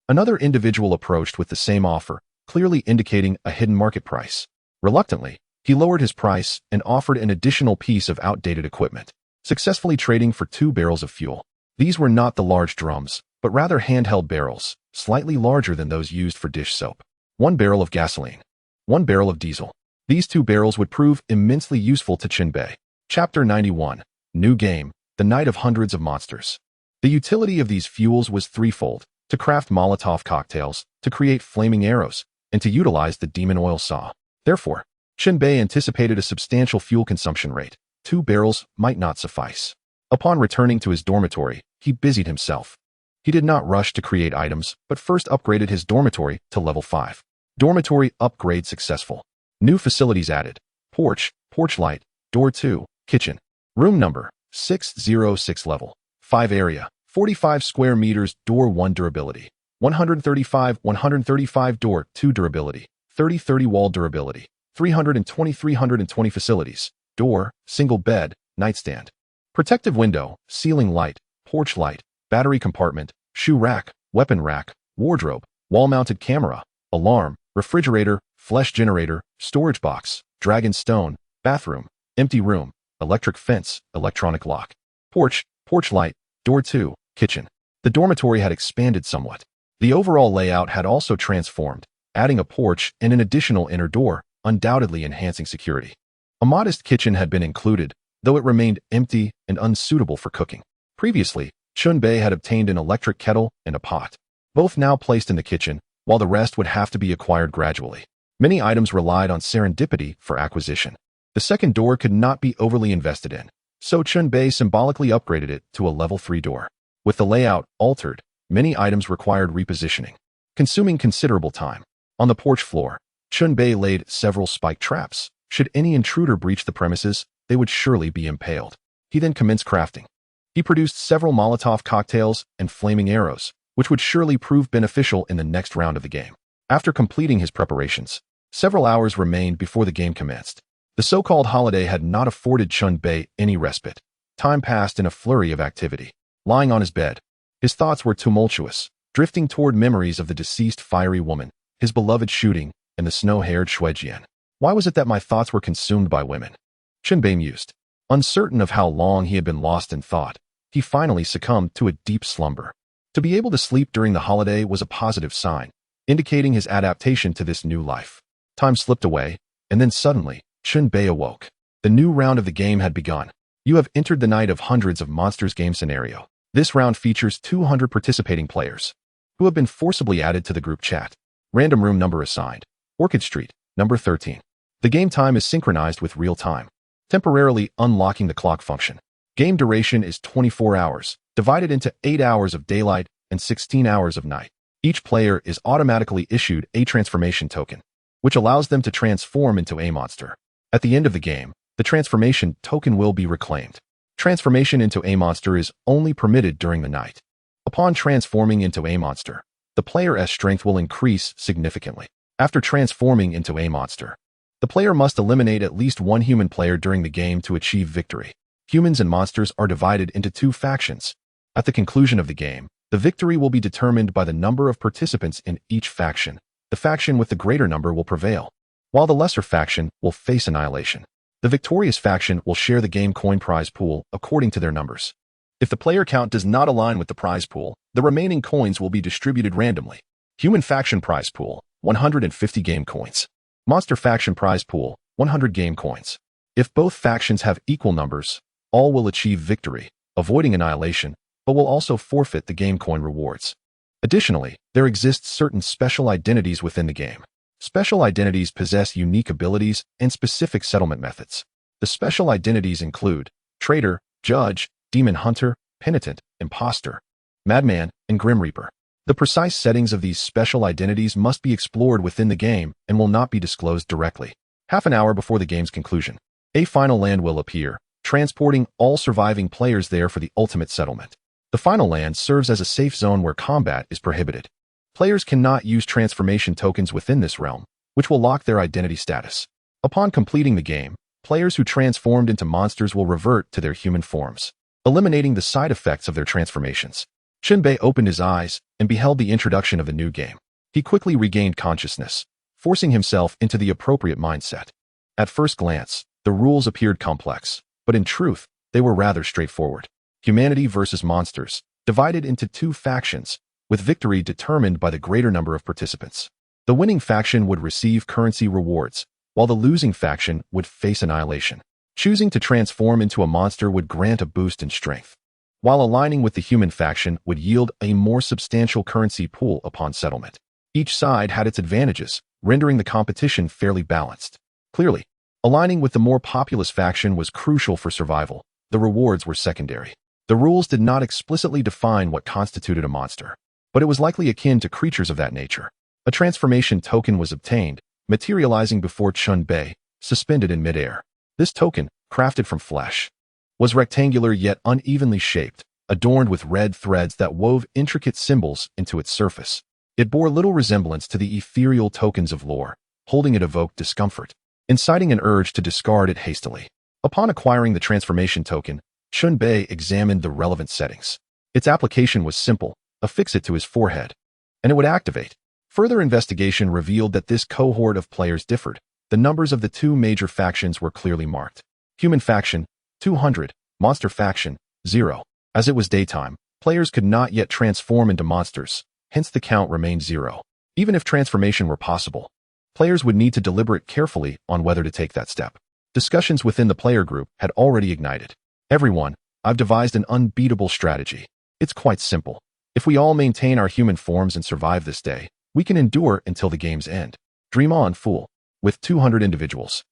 Another individual approached with the same offer, clearly indicating a hidden market price. Reluctantly, he lowered his price and offered an additional piece of outdated equipment, successfully trading for 2 barrels of fuel. These were not the large drums, but rather handheld barrels, slightly larger than those used for dish soap. 1 barrel of gasoline. 1 barrel of diesel. These 2 barrels would prove immensely useful to Chen Bei. Chapter 91. New Game, The Night of Hundreds of Monsters. The utility of these fuels was threefold: to craft Molotov cocktails, to create flaming arrows, and to utilize the demon oil saw. Therefore, Chen Bei anticipated a substantial fuel consumption rate. 2 barrels might not suffice. Upon returning to his dormitory, he busied himself. He did not rush to create items, but first upgraded his dormitory to level 5. Dormitory upgrade successful. New facilities added. Porch, porch light, door 2, kitchen. Room number, 606 level. 5 area, 45 square meters, door 1 durability. 135 door 2 durability. 30 wall durability. 320 facilities. Door, single bed, nightstand. Protective window, ceiling light, porch light, battery compartment, shoe rack, weapon rack, wardrobe, wall-mounted camera, alarm, refrigerator, flesh generator, storage box, dragon stone, bathroom, empty room, electric fence, electronic lock. Porch, porch light, door 2, kitchen. The dormitory had expanded somewhat. The overall layout had also transformed, adding a porch and an additional inner door, undoubtedly enhancing security. A modest kitchen had been included, though it remained empty and unsuitable for cooking. Previously, Chen Bei had obtained an electric kettle and a pot, both now placed in the kitchen, while the rest would have to be acquired gradually. Many items relied on serendipity for acquisition. The second door could not be overly invested in, so Chen Bei symbolically upgraded it to a level 3 door. With the layout altered, many items required repositioning, consuming considerable time. On the porch floor, Chen Bei laid several spike traps. Should any intruder breach the premises, they would surely be impaled. He then commenced crafting. He produced several Molotov cocktails and flaming arrows, which would surely prove beneficial in the next round of the game. After completing his preparations, several hours remained before the game commenced. The so-called holiday had not afforded Chen Bei any respite. Time passed in a flurry of activity. Lying on his bed, his thoughts were tumultuous, drifting toward memories of the deceased fiery woman, his beloved shooting, and the snow-haired Shuijian. Why was it that my thoughts were consumed by women? Chen Bei mused. Uncertain of how long he had been lost in thought, he finally succumbed to a deep slumber. To be able to sleep during the holiday was a positive sign, indicating his adaptation to this new life. Time slipped away, and then suddenly, Chen Bei awoke. The new round of the game had begun. You have entered the Night of Hundreds of Monsters game scenario. This round features 200 participating players, who have been forcibly added to the group chat. Random room number assigned. Orchid Street, number 13. The game time is synchronized with real time, temporarily unlocking the clock function. Game duration is 24 hours, divided into 8 hours of daylight and 16 hours of night. Each player is automatically issued a transformation token, which allows them to transform into a monster. At the end of the game, the transformation token will be reclaimed. Transformation into a monster is only permitted during the night. Upon transforming into a monster, the player's strength will increase significantly. After transforming into a monster, the player must eliminate at least one human player during the game to achieve victory. Humans and monsters are divided into two factions. At the conclusion of the game, the victory will be determined by the number of participants in each faction. The faction with the greater number will prevail, while the lesser faction will face annihilation. The victorious faction will share the game coin prize pool according to their numbers. If the player count does not align with the prize pool, the remaining coins will be distributed randomly. Human faction prize pool, 150 game coins. Monster faction prize pool, 100 game coins. If both factions have equal numbers, all will achieve victory, avoiding annihilation, but will also forfeit the game coin rewards. Additionally, there exist certain special identities within the game. Special identities possess unique abilities and specific settlement methods. The special identities include Traitor, Judge, Demon Hunter, Penitent, Imposter, Madman, and Grim Reaper. The precise settings of these special identities must be explored within the game and will not be disclosed directly. Half an hour before the game's conclusion, a final land will appear, transporting all surviving players there for the ultimate settlement. The final land serves as a safe zone where combat is prohibited. Players cannot use transformation tokens within this realm, which will lock their identity status. Upon completing the game, players who transformed into monsters will revert to their human forms, eliminating the side effects of their transformations. Chen Bei opened his eyes and beheld the introduction of the new game. He quickly regained consciousness, forcing himself into the appropriate mindset. At first glance, the rules appeared complex, but in truth, they were rather straightforward. Humanity versus monsters, divided into two factions, with victory determined by the greater number of participants. The winning faction would receive currency rewards, while the losing faction would face annihilation. Choosing to transform into a monster would grant a boost in strength, while aligning with the human faction would yield a more substantial currency pool upon settlement. Each side had its advantages, rendering the competition fairly balanced. Clearly, aligning with the more populous faction was crucial for survival. The rewards were secondary. The rules did not explicitly define what constituted a monster, but it was likely akin to creatures of that nature. A transformation token was obtained, materializing before Chen Bei, suspended in midair. This token, crafted from flesh, was rectangular yet unevenly shaped, adorned with red threads that wove intricate symbols into its surface. It bore little resemblance to the ethereal tokens of lore. Holding it evoked discomfort, inciting an urge to discard it hastily. Upon acquiring the transformation token, Chen Bei examined the relevant settings. Its application was simple: affix it to his forehead, and it would activate. Further investigation revealed that this cohort of players differed. The numbers of the two major factions were clearly marked. Human faction, 200, monster faction, 0. As it was daytime, players could not yet transform into monsters, hence the count remained 0. Even if transformation were possible, players would need to deliberate carefully on whether to take that step. Discussions within the player group had already ignited. Everyone, I've devised an unbeatable strategy. It's quite simple. If we all maintain our human forms and survive this day, we can endure until the game's end. Dream on, fool. With 200 individuals,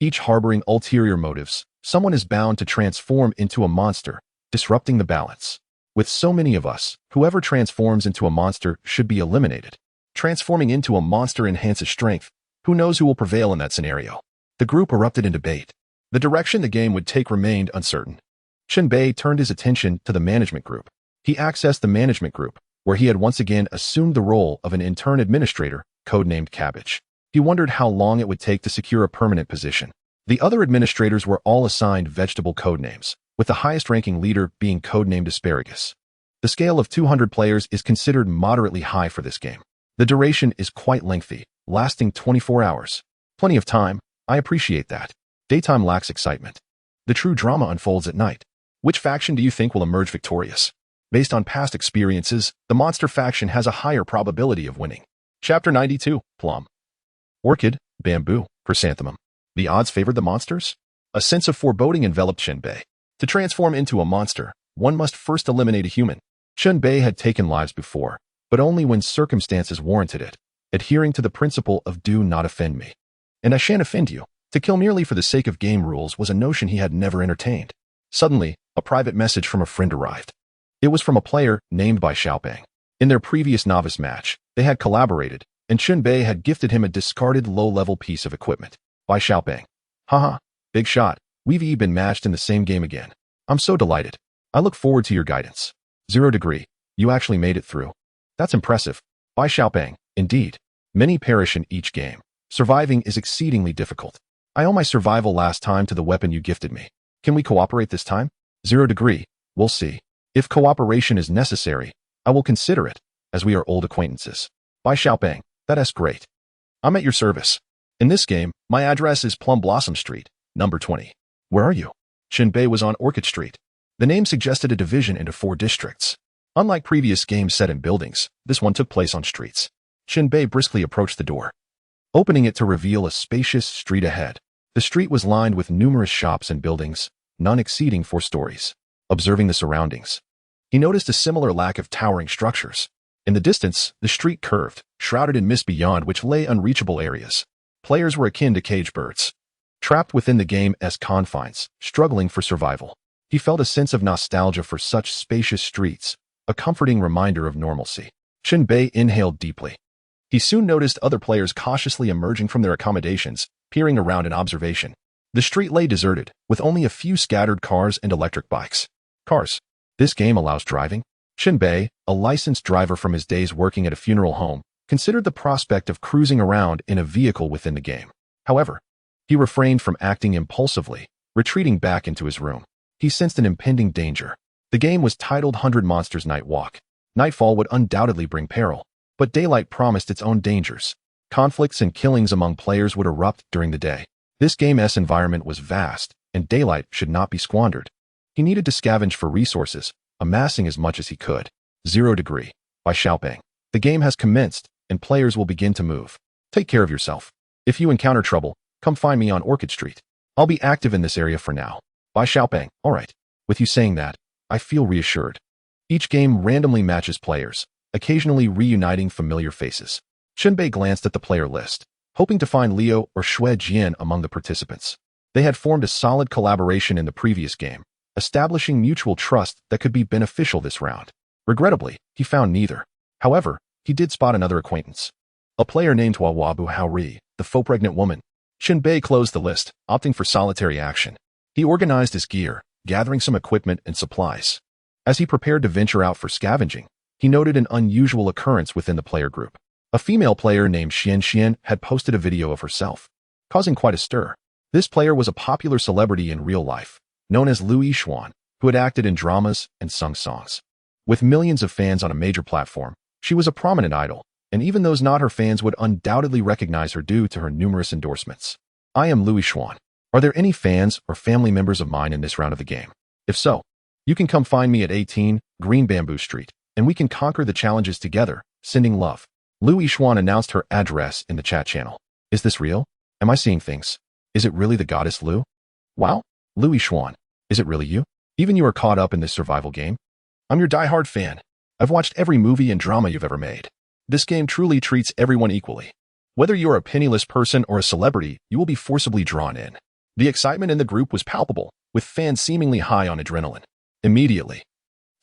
each harboring ulterior motives, someone is bound to transform into a monster, disrupting the balance. With so many of us, whoever transforms into a monster should be eliminated. Transforming into a monster enhances strength. Who knows who will prevail in that scenario? The group erupted in debate. The direction the game would take remained uncertain. Chen Bei turned his attention to the management group. He accessed the management group, where he had once again assumed the role of an intern administrator, codenamed Cabbage. He wondered how long it would take to secure a permanent position. The other administrators were all assigned vegetable codenames, with the highest-ranking leader being codenamed Asparagus. The scale of 200 players is considered moderately high for this game. The duration is quite lengthy, lasting 24 hours. Plenty of time. I appreciate that. Daytime lacks excitement. The true drama unfolds at night. Which faction do you think will emerge victorious? Based on past experiences, the monster faction has a higher probability of winning. Chapter 92, Plum. Orchid, Bamboo, Chrysanthemum. The odds favored the monsters? A sense of foreboding enveloped Chen Bei. To transform into a monster, one must first eliminate a human. Chen Bei had taken lives before, but only when circumstances warranted it, adhering to the principle of do not offend me. And I shan't offend you. To kill merely for the sake of game rules was a notion he had never entertained. Suddenly, a private message from a friend arrived. It was from a player named Bai Xiaopeng. In their previous novice match, they had collaborated, and Chen Bei had gifted him a discarded low-level piece of equipment. Bai Xiaopeng. Haha, big shot. We've been matched in the same game again. I'm so delighted. I look forward to your guidance. 0 degree. You actually made it through. That's impressive. Bai Xiaopeng. Indeed. Many perish in each game. Surviving is exceedingly difficult. I owe my survival last time to the weapon you gifted me. Can we cooperate this time? 0°. We'll see. If cooperation is necessary, I will consider it, as we are old acquaintances. By Xiaopeng, that's great. I'm at your service. In this game, my address is Plum Blossom Street, number 20. Where are you? Chen Bei was on Orchid Street. The name suggested a division into 4 districts. Unlike previous games set in buildings, this one took place on streets. Chen Bei briskly approached the door, opening it to reveal a spacious street ahead. The street was lined with numerous shops and buildings, none exceeding 4 stories. Observing the surroundings, he noticed a similar lack of towering structures. In the distance, the street curved, shrouded in mist beyond which lay unreachable areas. Players were akin to caged birds, trapped within the game's confines, struggling for survival. He felt a sense of nostalgia for such spacious streets, a comforting reminder of normalcy. Chen Bei inhaled deeply. He soon noticed other players cautiously emerging from their accommodations, peering around in observation. The street lay deserted, with only a few scattered cars and electric bikes. Cars. This game allows driving? Chen Bei, a licensed driver from his days working at a funeral home, considered the prospect of cruising around in a vehicle within the game. However, he refrained from acting impulsively, retreating back into his room. He sensed an impending danger. The game was titled 100 Monsters Night Walk. Nightfall would undoubtedly bring peril, but daylight promised its own dangers. Conflicts and killings among players would erupt during the day. This game's environment was vast, and daylight should not be squandered. He needed to scavenge for resources, amassing as much as he could. 0°. By Xiaopeng. The game has commenced, and players will begin to move. Take care of yourself. If you encounter trouble, come find me on Orchid Street. I'll be active in this area for now. By Xiaopeng. Alright. With you saying that, I feel reassured. Each game randomly matches players, occasionally reuniting familiar faces. Chen Bei glanced at the player list, hoping to find Liu or Xue Jian among the participants. They had formed a solid collaboration in the previous game, establishing mutual trust that could be beneficial this round. Regrettably, he found neither. However, he did spot another acquaintance. A player named Wawabu Haori, the faux-pregnant woman. Chen Bei closed the list, opting for solitary action. He organized his gear, gathering some equipment and supplies. As he prepared to venture out for scavenging, he noted an unusual occurrence within the player group. A female player named Xian Xian had posted a video of herself, causing quite a stir. This player was a popular celebrity in real life, known as Lu Yixuan, who had acted in dramas and sung songs. With millions of fans on a major platform, she was a prominent idol, and even those not her fans would undoubtedly recognize her due to her numerous endorsements. I am Lu Yixuan. Are there any fans or family members of mine in this round of the game? If so, you can come find me at 18 Green Bamboo Street, and we can conquer the challenges together. Sending love. Lu Yixuan announced her address in the chat channel. Is this real? Am I seeing things? Is it really the goddess Lu? Wow, Lu Yixuan, is it really you? Even you are caught up in this survival game? I'm your diehard fan. I've watched every movie and drama you've ever made. This game truly treats everyone equally. Whether you're a penniless person or a celebrity, you will be forcibly drawn in. The excitement in the group was palpable, with fans seemingly high on adrenaline. Immediately,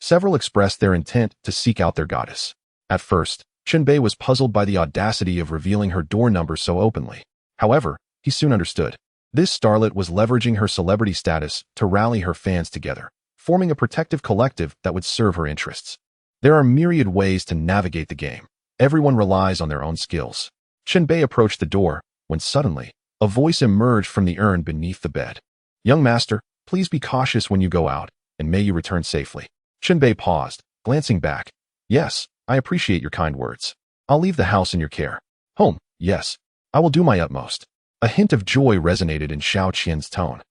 several expressed their intent to seek out their goddess. At first, Chen Bei was puzzled by the audacity of revealing her door number so openly. However, he soon understood. This starlet was leveraging her celebrity status to rally her fans together, forming a protective collective that would serve her interests. There are myriad ways to navigate the game. Everyone relies on their own skills. Chen Bei approached the door, when suddenly, a voice emerged from the urn beneath the bed. Young master, please be cautious when you go out, and may you return safely. Chen Bei paused, glancing back. Yes, I appreciate your kind words. I'll leave the house in your care. Home, yes. I will do my utmost. A hint of joy resonated in Xiao Qian's tone.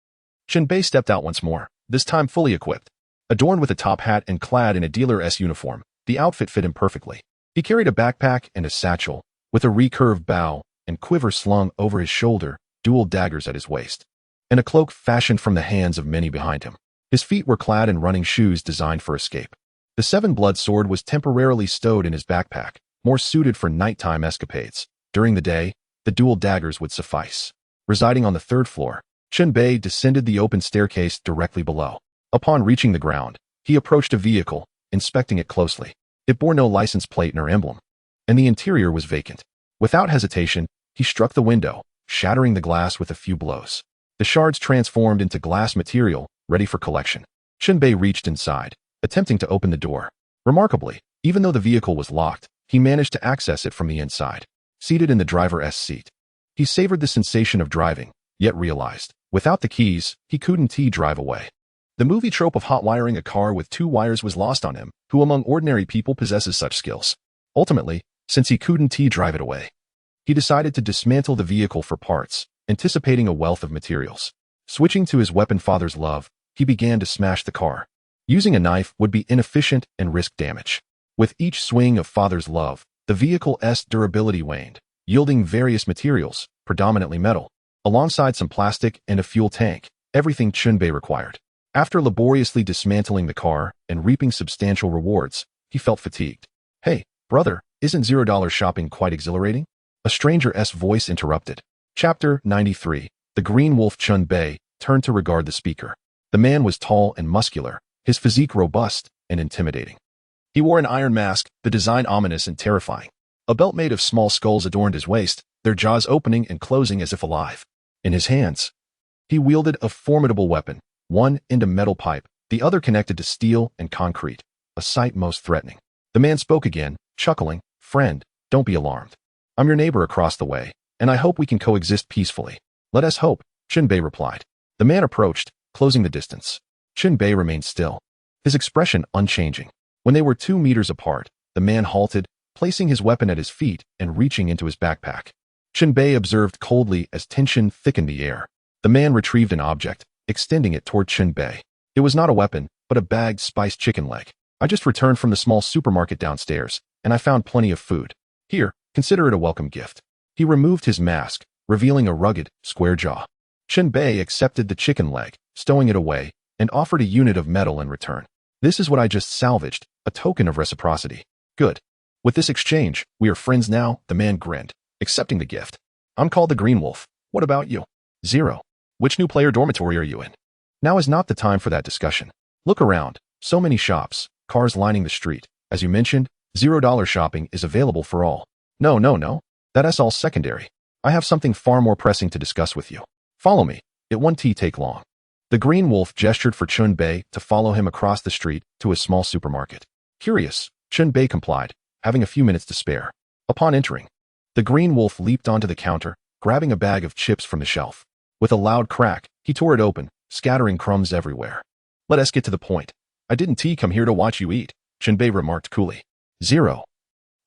Chen Bei stepped out once more, this time fully equipped. Adorned with a top hat and clad in a dealer's uniform, the outfit fit him perfectly. He carried a backpack and a satchel, with a recurved bow and quiver slung over his shoulder, dual daggers at his waist, and a cloak fashioned from the hands of many behind him. His feet were clad in running shoes designed for escape. The seven-blood sword was temporarily stowed in his backpack, more suited for nighttime escapades. During the day, the dual daggers would suffice. Residing on the 3rd floor, Chen Bei descended the open staircase directly below. Upon reaching the ground, he approached a vehicle, inspecting it closely. It bore no license plate nor emblem, and the interior was vacant. Without hesitation, he struck the window, shattering the glass with a few blows. The shards transformed into glass material, ready for collection. Chen Bei reached inside, attempting to open the door. Remarkably, even though the vehicle was locked, he managed to access it from the inside. Seated in the driver's seat, he savored the sensation of driving, yet realized Without the keys, he couldn't drive away. The movie trope of hot wiring a car with two wires was lost on him, who among ordinary people possesses such skills. Ultimately, since he couldn't drive it away, he decided to dismantle the vehicle for parts, anticipating a wealth of materials. Switching to his weapon father's love, he began to smash the car. Using a knife would be inefficient and risk damage. With each swing of father's love, the vehicle's durability waned, yielding various materials, predominantly metal, alongside some plastic and a fuel tank, everything Chen Bei required. After laboriously dismantling the car and reaping substantial rewards, he felt fatigued. "Hey, brother, isn't $0 shopping quite exhilarating?" A stranger's voice interrupted. Chapter 93. The Green Wolf. Chen Bei turned to regard the speaker. The man was tall and muscular, his physique robust and intimidating. He wore an iron mask, the design ominous and terrifying. A belt made of small skulls adorned his waist, their jaws opening and closing as if alive. In his hands, he wielded a formidable weapon, one end a metal pipe, the other connected to steel and concrete, a sight most threatening. The man spoke again, chuckling, "Friend, don't be alarmed. I'm your neighbor across the way, and I hope we can coexist peacefully." "Let us hope," Chen Bei replied. The man approached, closing the distance. Chen Bei remained still, his expression unchanging. When they were 2 meters apart, the man halted, placing his weapon at his feet and reaching into his backpack. Chen Bei observed coldly as tension thickened the air. The man retrieved an object, extending it toward Chen Bei. It was not a weapon, but a bagged spiced chicken leg. "I just returned from the small supermarket downstairs, and I found plenty of food. Here, consider it a welcome gift." He removed his mask, revealing a rugged, square jaw. Chen Bei accepted the chicken leg, stowing it away, and offered a unit of metal in return. "This is what I just salvaged, a token of reciprocity." "Good. With this exchange, we are friends now," the man grinned, accepting the gift. "I'm called the Green Wolf. What about you?" "0. Which new player dormitory are you in?" Now is not the time for that discussion. Look around. So many shops, cars lining the street. As you mentioned, $0 shopping is available for all. No. That's all secondary. I have something far more pressing to discuss with you. Follow me. It won't take long. The Green Wolf gestured for Chen Bei to follow him across the street to a small supermarket. Curious, Chen Bei complied, having a few minutes to spare. Upon entering, the Green Wolf leaped onto the counter, grabbing a bag of chips from the shelf. With a loud crack, he tore it open, scattering crumbs everywhere. "Let us get to the point. I didn't come here to watch you eat," Chen Bei remarked coolly. 0.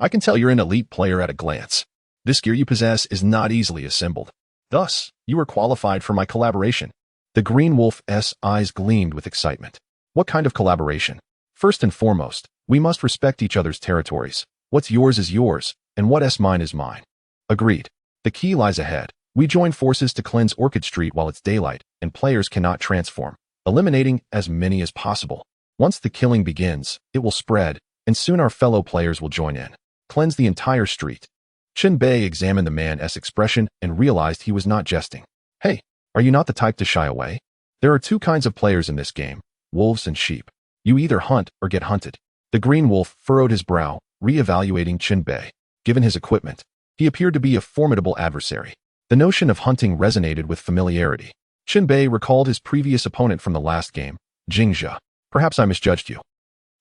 I can tell you're an elite player at a glance. This gear you possess is not easily assembled. Thus, you are qualified for my collaboration. The Green Wolf's eyes gleamed with excitement. What kind of collaboration? First and foremost, we must respect each other's territories. What's yours is yours, and what's mine is mine. Agreed. The key lies ahead. We join forces to cleanse Orchid Street while it's daylight, and players cannot transform, eliminating as many as possible. Once the killing begins, it will spread, and soon our fellow players will join in. Cleanse the entire street. Chen Bei examined the man's expression and realized he was not jesting. Hey, are you not the type to shy away? There are 2 kinds of players in this game, wolves and sheep. You either hunt or get hunted. The Green Wolf furrowed his brow, re-evaluating Chen Bei. Given his equipment, he appeared to be a formidable adversary. The notion of hunting resonated with familiarity. Chen Bei recalled his previous opponent from the last game, Jingzhe. Perhaps I misjudged you.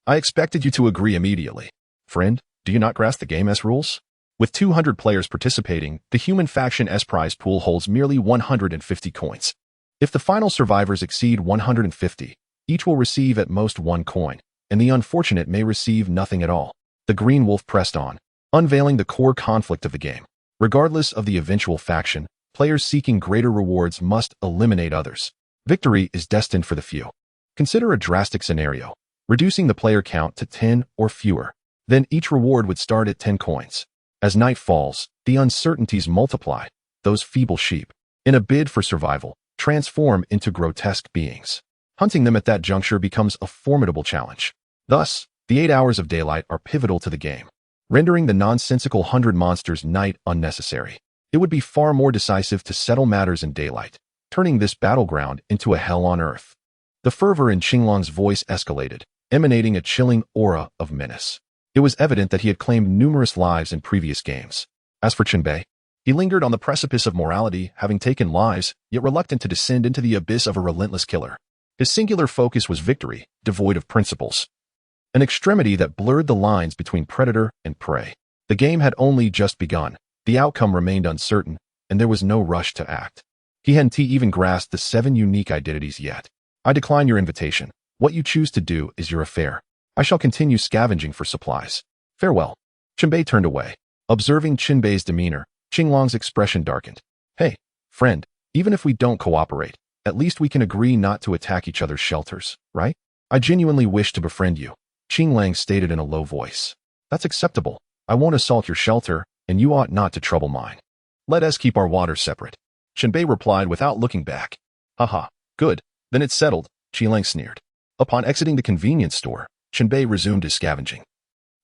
I expected you to agree immediately. Friend, do you not grasp the game's rules? With 200 players participating, the human faction's prize pool holds merely 150 coins. If the final survivors exceed 150, each will receive at most 1 coin, and the unfortunate may receive nothing at all. The Green Wolf pressed on, unveiling the core conflict of the game. Regardless of the eventual faction, players seeking greater rewards must eliminate others. Victory is destined for the few. Consider a drastic scenario, reducing the player count to 10 or fewer. Then each reward would start at 10 coins. As night falls, the uncertainties multiply. Those feeble sheep, in a bid for survival, transform into grotesque beings. Hunting them at that juncture becomes a formidable challenge. Thus, the 8 hours of daylight are pivotal to the game, rendering the nonsensical 100 monsters night unnecessary. It would be far more decisive to settle matters in daylight, turning this battleground into a hell on earth. The fervor in Qinglong's voice escalated, emanating a chilling aura of menace. It was evident that he had claimed numerous lives in previous games. As for Chen Bei, he lingered on the precipice of morality, having taken lives, yet reluctant to descend into the abyss of a relentless killer. His singular focus was victory, devoid of principles. An extremity that blurred the lines between predator and prey. The game had only just begun, the outcome remained uncertain, and there was no rush to act. He hadn't even grasped the 7 unique identities yet. I decline your invitation. What you choose to do is your affair. I shall continue scavenging for supplies. Farewell. Chen Bei turned away. Observing Chen Bei's demeanor, Qinglong's expression darkened. Hey, friend, even if we don't cooperate, at least we can agree not to attack each other's shelters, right? I genuinely wish to befriend you, Qinglang stated in a low voice. That's acceptable. I won't assault your shelter, and you ought not to trouble mine. Let us keep our waters separate. Chen Bei replied without looking back. Haha, good, then it's settled, Qinglang sneered. Upon exiting the convenience store, Chen Bei resumed his scavenging.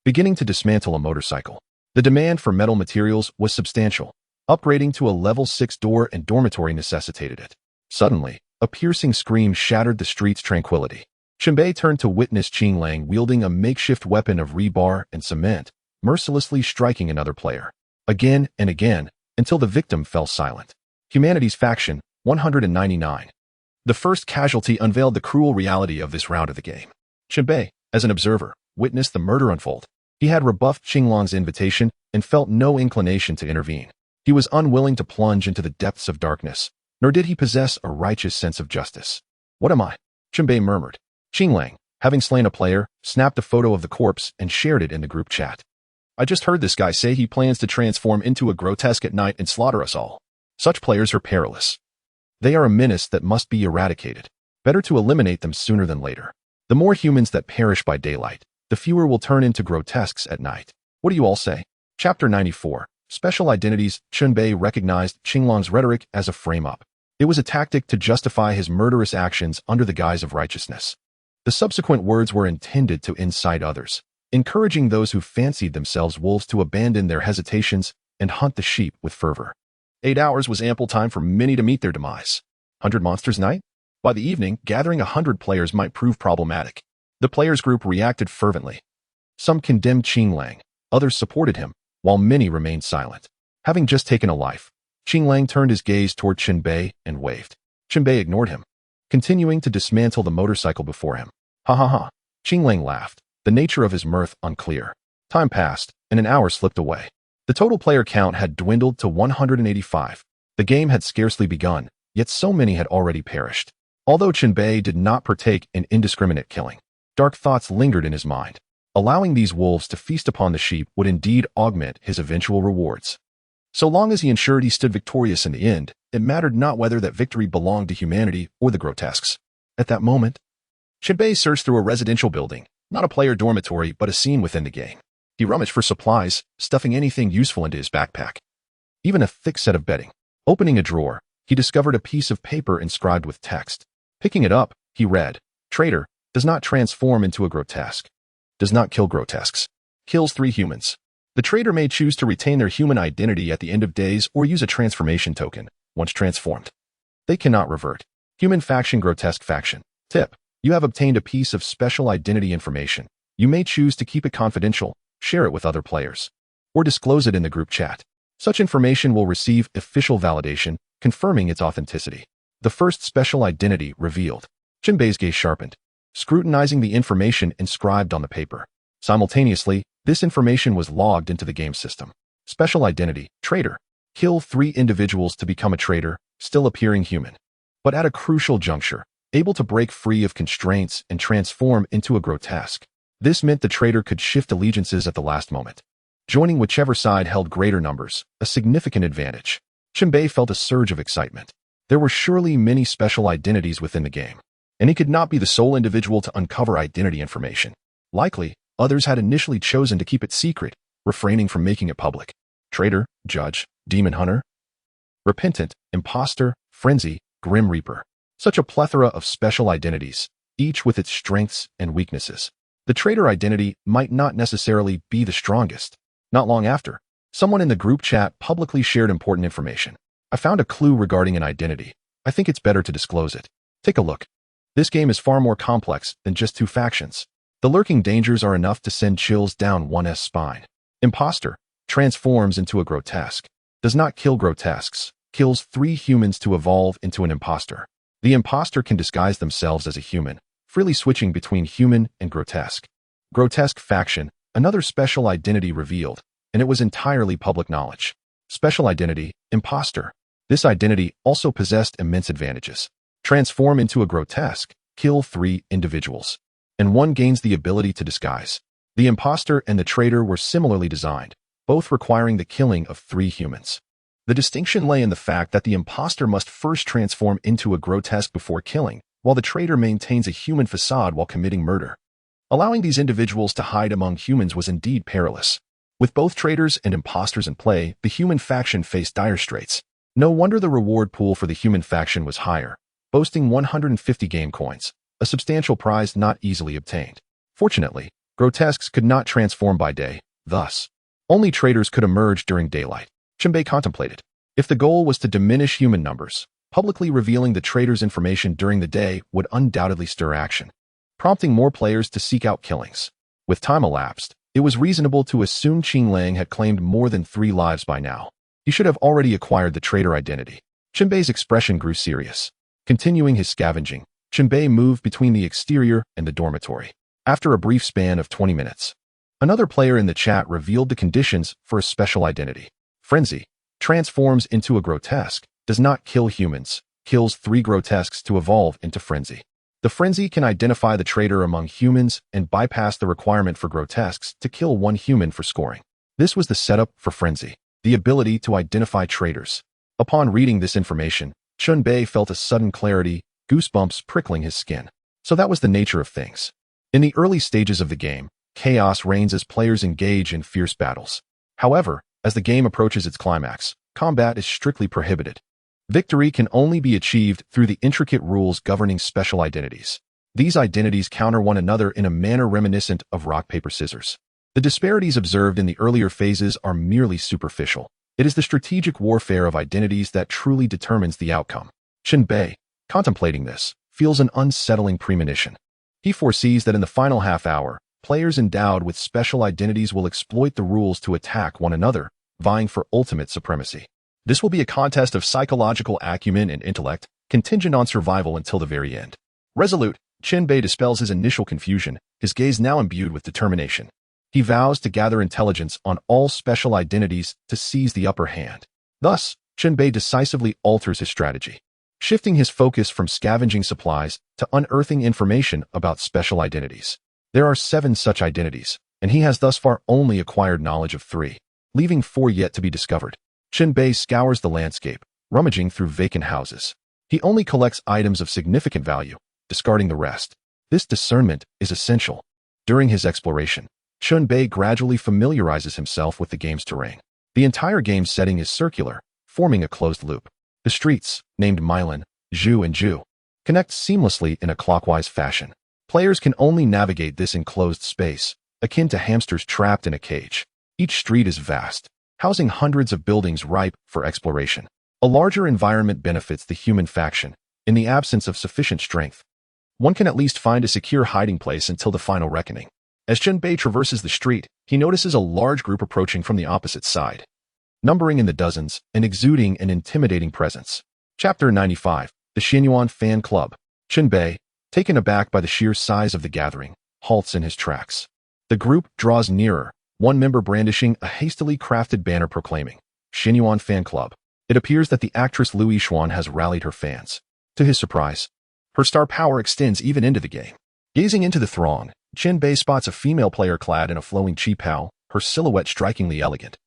Beginning to dismantle a motorcycle, the demand for metal materials was substantial. Upgrading to a level 6 door and dormitory necessitated it. Suddenly, a piercing scream shattered the street's tranquility. Chen Bei turned to witness Qinglang wielding a makeshift weapon of rebar and cement, mercilessly striking another player. Again and again, until the victim fell silent. Humanity's faction, 199. The first casualty unveiled the cruel reality of this round of the game. Chen Bei, as an observer, witnessed the murder unfold. He had rebuffed Qinglong's invitation and felt no inclination to intervene. He was unwilling to plunge into the depths of darkness, nor did he possess a righteous sense of justice. What am I? Chen Bei murmured. Qinglang, having slain a player, snapped a photo of the corpse and shared it in the group chat. I just heard this guy say he plans to transform into a grotesque at night and slaughter us all. Such players are perilous. They are a menace that must be eradicated. Better to eliminate them sooner than later. The more humans that perish by daylight, the fewer will turn into grotesques at night. What do you all say? Chapter 94. Special Identities. Chen Bei recognized Qinglong's rhetoric as a frame-up. It was a tactic to justify his murderous actions under the guise of righteousness. The subsequent words were intended to incite others, encouraging those who fancied themselves wolves to abandon their hesitations and hunt the sheep with fervor. 8 hours was ample time for many to meet their demise. 100 monsters night? By the evening, gathering 100 players might prove problematic. The players group reacted fervently. Some condemned Qinglang, others supported him, while many remained silent. Having just taken a life, Qinglang turned his gaze toward Chen Bei and waved. Chen Bei ignored him, continuing to dismantle the motorcycle before him. Ha ha ha. Qinglang laughed, the nature of his mirth unclear. Time passed, and an hour slipped away. The total player count had dwindled to 185. The game had scarcely begun, yet so many had already perished. Although Chen Bei did not partake in indiscriminate killing, dark thoughts lingered in his mind. Allowing these wolves to feast upon the sheep would indeed augment his eventual rewards. So long as he ensured he stood victorious in the end, it mattered not whether that victory belonged to humanity or the grotesques. At that moment, Chen Bei searched through a residential building, not a player dormitory but a scene within the game. He rummaged for supplies, stuffing anything useful into his backpack. Even a thick set of bedding. Opening a drawer, he discovered a piece of paper inscribed with text. Picking it up, he read, "Traitor, does not transform into a grotesque. Does not kill grotesques. Kills 3 humans. The traitor may choose to retain their human identity at the end of days or use a transformation token, once transformed. They cannot revert. Human faction, grotesque faction. Tip: you have obtained a piece of special identity information. You may choose to keep it confidential, share it with other players, or disclose it in the group chat. Such information will receive official validation, confirming its authenticity." The first special identity revealed. Chen Bei's gaze sharpened, scrutinizing the information inscribed on the paper. Simultaneously, this information was logged into the game system. Special identity, traitor. Kill 3 individuals to become a traitor, still appearing human. But at a crucial juncture, able to break free of constraints and transform into a grotesque. This meant the traitor could shift allegiances at the last moment, joining whichever side held greater numbers, a significant advantage. Chen Bei felt a surge of excitement. There were surely many special identities within the game, and he could not be the sole individual to uncover identity information. Likely, others had initially chosen to keep it secret, refraining from making it public. Traitor, judge, demon hunter, repentant, imposter, frenzy, grim reaper. Such a plethora of special identities, each with its strengths and weaknesses. The traitor identity might not necessarily be the strongest. Not long after, someone in the group chat publicly shared important information. "I found a clue regarding an identity. I think it's better to disclose it. Take a look. This game is far more complex than just 2 factions. The lurking dangers are enough to send chills down one's spine. Imposter transforms into a grotesque. Does not kill grotesques. Kills 3 humans to evolve into an imposter. The imposter can disguise themselves as a human, freely switching between human and grotesque. Grotesque faction, another special identity revealed, and it was entirely public knowledge. Special identity, imposter. This identity also possessed immense advantages. Transform into a grotesque, kill 3 individuals, and one gains the ability to disguise. The imposter and the traitor were similarly designed, both requiring the killing of 3 humans. The distinction lay in the fact that the imposter must first transform into a grotesque before killing, while the traitor maintains a human facade while committing murder. Allowing these individuals to hide among humans was indeed perilous. With both traitors and imposters in play, the human faction faced dire straits. No wonder the reward pool for the human faction was higher, boasting 150 game coins, a substantial prize not easily obtained. Fortunately, grotesques could not transform by day, thus, only traitors could emerge during daylight. Chen Bei contemplated. If the goal was to diminish human numbers, publicly revealing the traitor's information during the day would undoubtedly stir action, prompting more players to seek out killings. With time elapsed, it was reasonable to assume Qin Lang had claimed more than 3 lives by now. He should have already acquired the traitor identity. Chen Bei's expression grew serious. Continuing his scavenging, Chen Bei moved between the exterior and the dormitory. After a brief span of 20 minutes, another player in the chat revealed the conditions for a special identity. Frenzy transforms into a grotesque, does not kill humans, kills 3 grotesques to evolve into frenzy. The frenzy can identify the traitor among humans and bypass the requirement for grotesques to kill 1 human for scoring. This was the setup for frenzy, the ability to identify traitors. Upon reading this information, Chen Bei felt a sudden clarity, goosebumps prickling his skin. So that was the nature of things. In the early stages of the game, chaos reigns as players engage in fierce battles. However, as the game approaches its climax, combat is strictly prohibited. Victory can only be achieved through the intricate rules governing special identities. These identities counter one another in a manner reminiscent of rock, paper, scissors. The disparities observed in the earlier phases are merely superficial. It is the strategic warfare of identities that truly determines the outcome. Chen Bei, contemplating this, feels an unsettling premonition. He foresees that in the final half hour, players endowed with special identities will exploit the rules to attack one another, vying for ultimate supremacy. This will be a contest of psychological acumen and intellect, contingent on survival until the very end. Resolute, Chen Bei dispels his initial confusion, his gaze now imbued with determination. He vows to gather intelligence on all special identities to seize the upper hand. Thus, Chen Bei decisively alters his strategy, shifting his focus from scavenging supplies to unearthing information about special identities. There are 7 such identities, and he has thus far only acquired knowledge of 3, leaving 4 yet to be discovered. Chen Bei scours the landscape, rummaging through vacant houses. He only collects items of significant value, discarding the rest. This discernment is essential. During his exploration, Chen Bei gradually familiarizes himself with the game's terrain. The entire game's setting is circular, forming a closed loop. The streets, named Milan, Zhu and Zhu, connect seamlessly in a clockwise fashion. Players can only navigate this enclosed space, akin to hamsters trapped in a cage. Each street is vast, housing hundreds of buildings ripe for exploration. A larger environment benefits the human faction. In the absence of sufficient strength, one can at least find a secure hiding place until the final reckoning. As Chen Bei traverses the street, he notices a large group approaching from the opposite side, numbering in the dozens and exuding an intimidating presence. Chapter 95, The Xianyuan Fan Club. Chen Bei, taken aback by the sheer size of the gathering, halts in his tracks. The group draws nearer, one member brandishing a hastily crafted banner proclaiming, Xianyuan Fan Club. It appears that the actress Lu Yixuan has rallied her fans. To his surprise, her star power extends even into the game. Gazing into the throng, Chen Bei spots a female player clad in a flowing qipao, her silhouette strikingly elegant,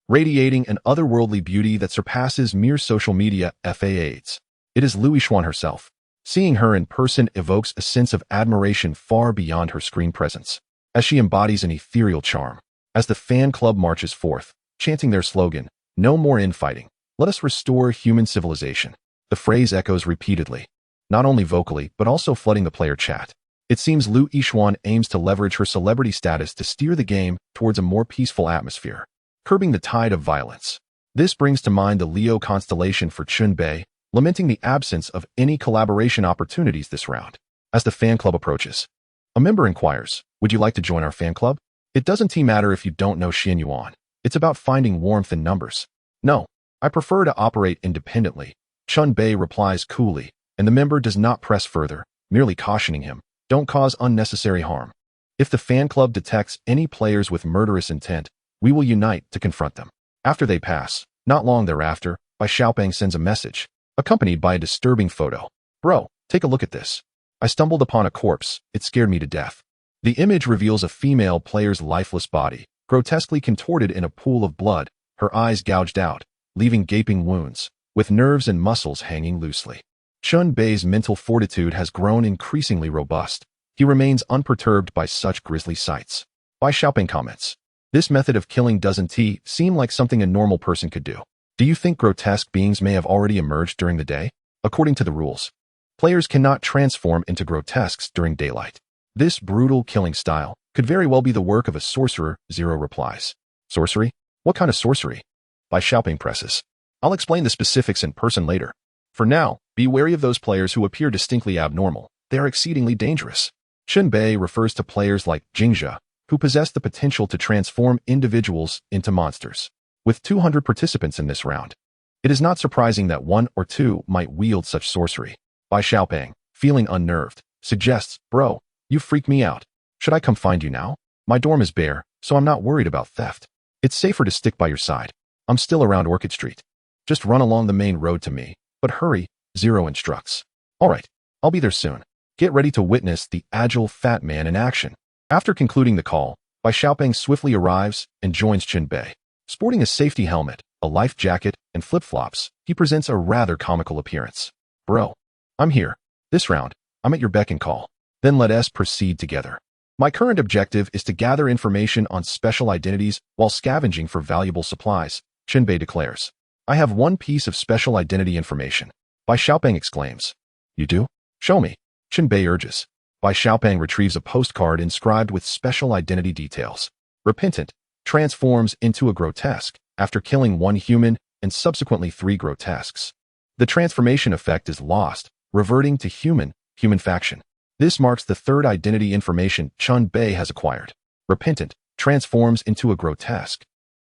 radiating an otherworldly beauty that surpasses mere social media FAAs. It is Lu Yixuan herself. Seeing her in person evokes a sense of admiration far beyond her screen presence, as she embodies an ethereal charm. As the fan club marches forth, chanting their slogan, "No more infighting, let us restore human civilization," the phrase echoes repeatedly, not only vocally but also flooding the player chat. It seems Lu Yixuan aims to leverage her celebrity status to steer the game towards a more peaceful atmosphere, curbing the tide of violence. This brings to mind the Leo constellation for Chen Bei, lamenting the absence of any collaboration opportunities this round. As the fan club approaches, a member inquires, "Would you like to join our fan club? It doesn't matter if you don't know Xianyuan. It's about finding warmth in numbers." "No, I prefer to operate independently," Chen Bei replies coolly, and the member does not press further, merely cautioning him, "Don't cause unnecessary harm. If the fan club detects any players with murderous intent, we will unite to confront them." After they pass, not long thereafter, Bei Xiaopeng sends a message, accompanied by a disturbing photo. Bro, take a look at this. I stumbled upon a corpse. It scared me to death. The image reveals a female player's lifeless body, grotesquely contorted in a pool of blood, her eyes gouged out, leaving gaping wounds, with nerves and muscles hanging loosely. Chen Bei's mental fortitude has grown increasingly robust. He remains unperturbed by such grisly sights. Bei Xiaopeng comments, this method of killing doesn't seem like something a normal person could do. Do you think grotesque beings may have already emerged during the day? According to the rules, players cannot transform into grotesques during daylight. This brutal killing style could very well be the work of a sorcerer. Zero replies. Sorcery? What kind of sorcery? Bei Xiaopeng presses. I'll explain the specifics in person later. For now, be wary of those players who appear distinctly abnormal. They are exceedingly dangerous. Chen Bei refers to players like Jingjia, who possess the potential to transform individuals into monsters. With 200 participants in this round, it is not surprising that one or two might wield such sorcery. Bei Xiaopeng, feeling unnerved, suggests, bro, you freak me out. Should I come find you now? My dorm is bare, so I'm not worried about theft. It's safer to stick by your side. I'm still around Orchid Street. Just run along the main road to me, but hurry, Zero instructs. All right, I'll be there soon. Get ready to witness the agile fat man in action. After concluding the call, Bei Xiaopeng swiftly arrives and joins Chen Bei. Sporting a safety helmet, a life jacket, and flip-flops, he presents a rather comical appearance. Bro, I'm here. This round, I'm at your beck and call. Then let us proceed together. My current objective is to gather information on special identities while scavenging for valuable supplies, Chen Bei declares. I have one piece of special identity information. Bei Xiaopeng exclaims. You do? Show me. Chen Bei urges. Bei Xiaopeng retrieves a postcard inscribed with special identity details. Repentant, transforms into a grotesque after killing one human and subsequently 3 grotesques. The transformation effect is lost, reverting to human faction. This marks the 3rd identity information Chen Bei has acquired. Repentant, transforms into a grotesque.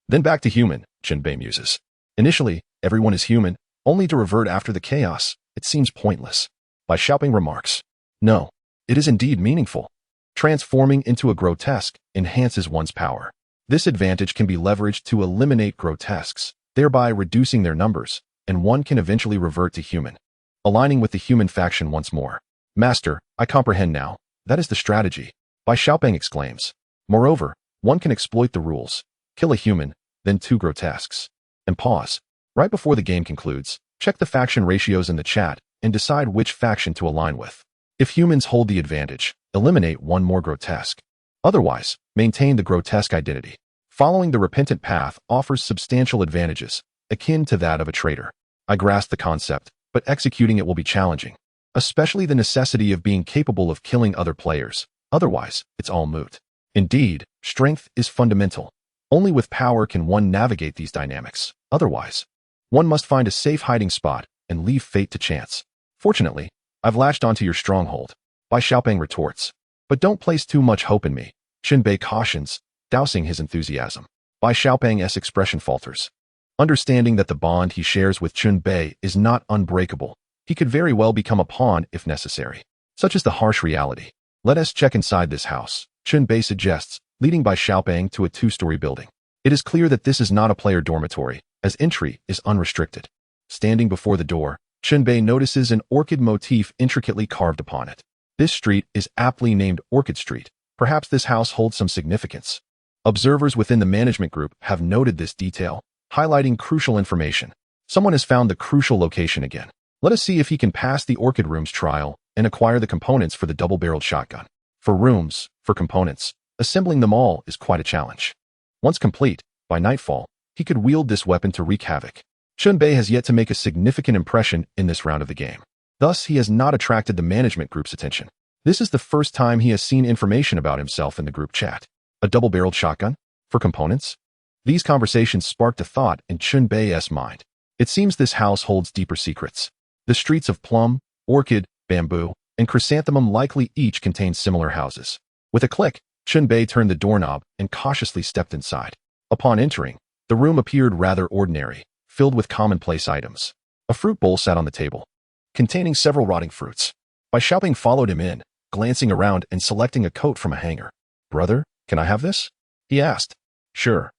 Then back to human, Chen Bei muses. Initially, everyone is human, only to revert after the chaos. It seems pointless. Bei Xiaopeng remarks. No, it is indeed meaningful. Transforming into a grotesque enhances one's power. This advantage can be leveraged to eliminate grotesques, thereby reducing their numbers, and one can eventually revert to human, aligning with the human faction once more. Master, I comprehend now. That is the strategy. Bei Xiaopeng exclaims. Moreover, one can exploit the rules. Kill a human, then 2 grotesques. And pause. Right before the game concludes, check the faction ratios in the chat and decide which faction to align with. If humans hold the advantage, eliminate 1 more grotesque. Otherwise, maintain the grotesque identity. Following the repentant path offers substantial advantages, akin to that of a traitor. I grasp the concept, but executing it will be challenging, especially the necessity of being capable of killing other players. Otherwise, it's all moot. Indeed, strength is fundamental. Only with power can one navigate these dynamics. Otherwise, one must find a safe hiding spot and leave fate to chance. Fortunately, I've latched onto your stronghold. Bei Xiaopeng retorts. But don't place too much hope in me, Chen Bei cautions, dousing his enthusiasm. Bei Xiaopeng's expression falters. Understanding that the bond he shares with Chen Bei is not unbreakable, he could very well become a pawn if necessary. Such is the harsh reality. Let us check inside this house, Chen Bei suggests, leading Bei Xiaopeng to a 2-story building. It is clear that this is not a player dormitory, as entry is unrestricted. Standing before the door, Chen Bei notices an orchid motif intricately carved upon it. This street is aptly named Orchid Street. Perhaps this house holds some significance. Observers within the management group have noted this detail, highlighting crucial information. Someone has found the crucial location again. Let us see if he can pass the Orchid Rooms trial and acquire the components for the double-barreled shotgun. For components, assembling them all is quite a challenge. Once complete, by nightfall, he could wield this weapon to wreak havoc. Chen Bei has yet to make a significant impression in this round of the game. Thus, he has not attracted the management group's attention. This is the first time he has seen information about himself in the group chat. A double-barreled shotgun? For components? These conversations sparked a thought in Chen Bei's mind. It seems this house holds deeper secrets. The streets of plum, orchid, bamboo, and chrysanthemum likely each contain similar houses. With a click, Chen Bei turned the doorknob and cautiously stepped inside. Upon entering, the room appeared rather ordinary, filled with commonplace items. A fruit bowl sat on the table, containing several rotting fruits. Bei Xiaopeng followed him in, glancing around and selecting a coat from a hanger. Brother, can I have this? He asked. Sure.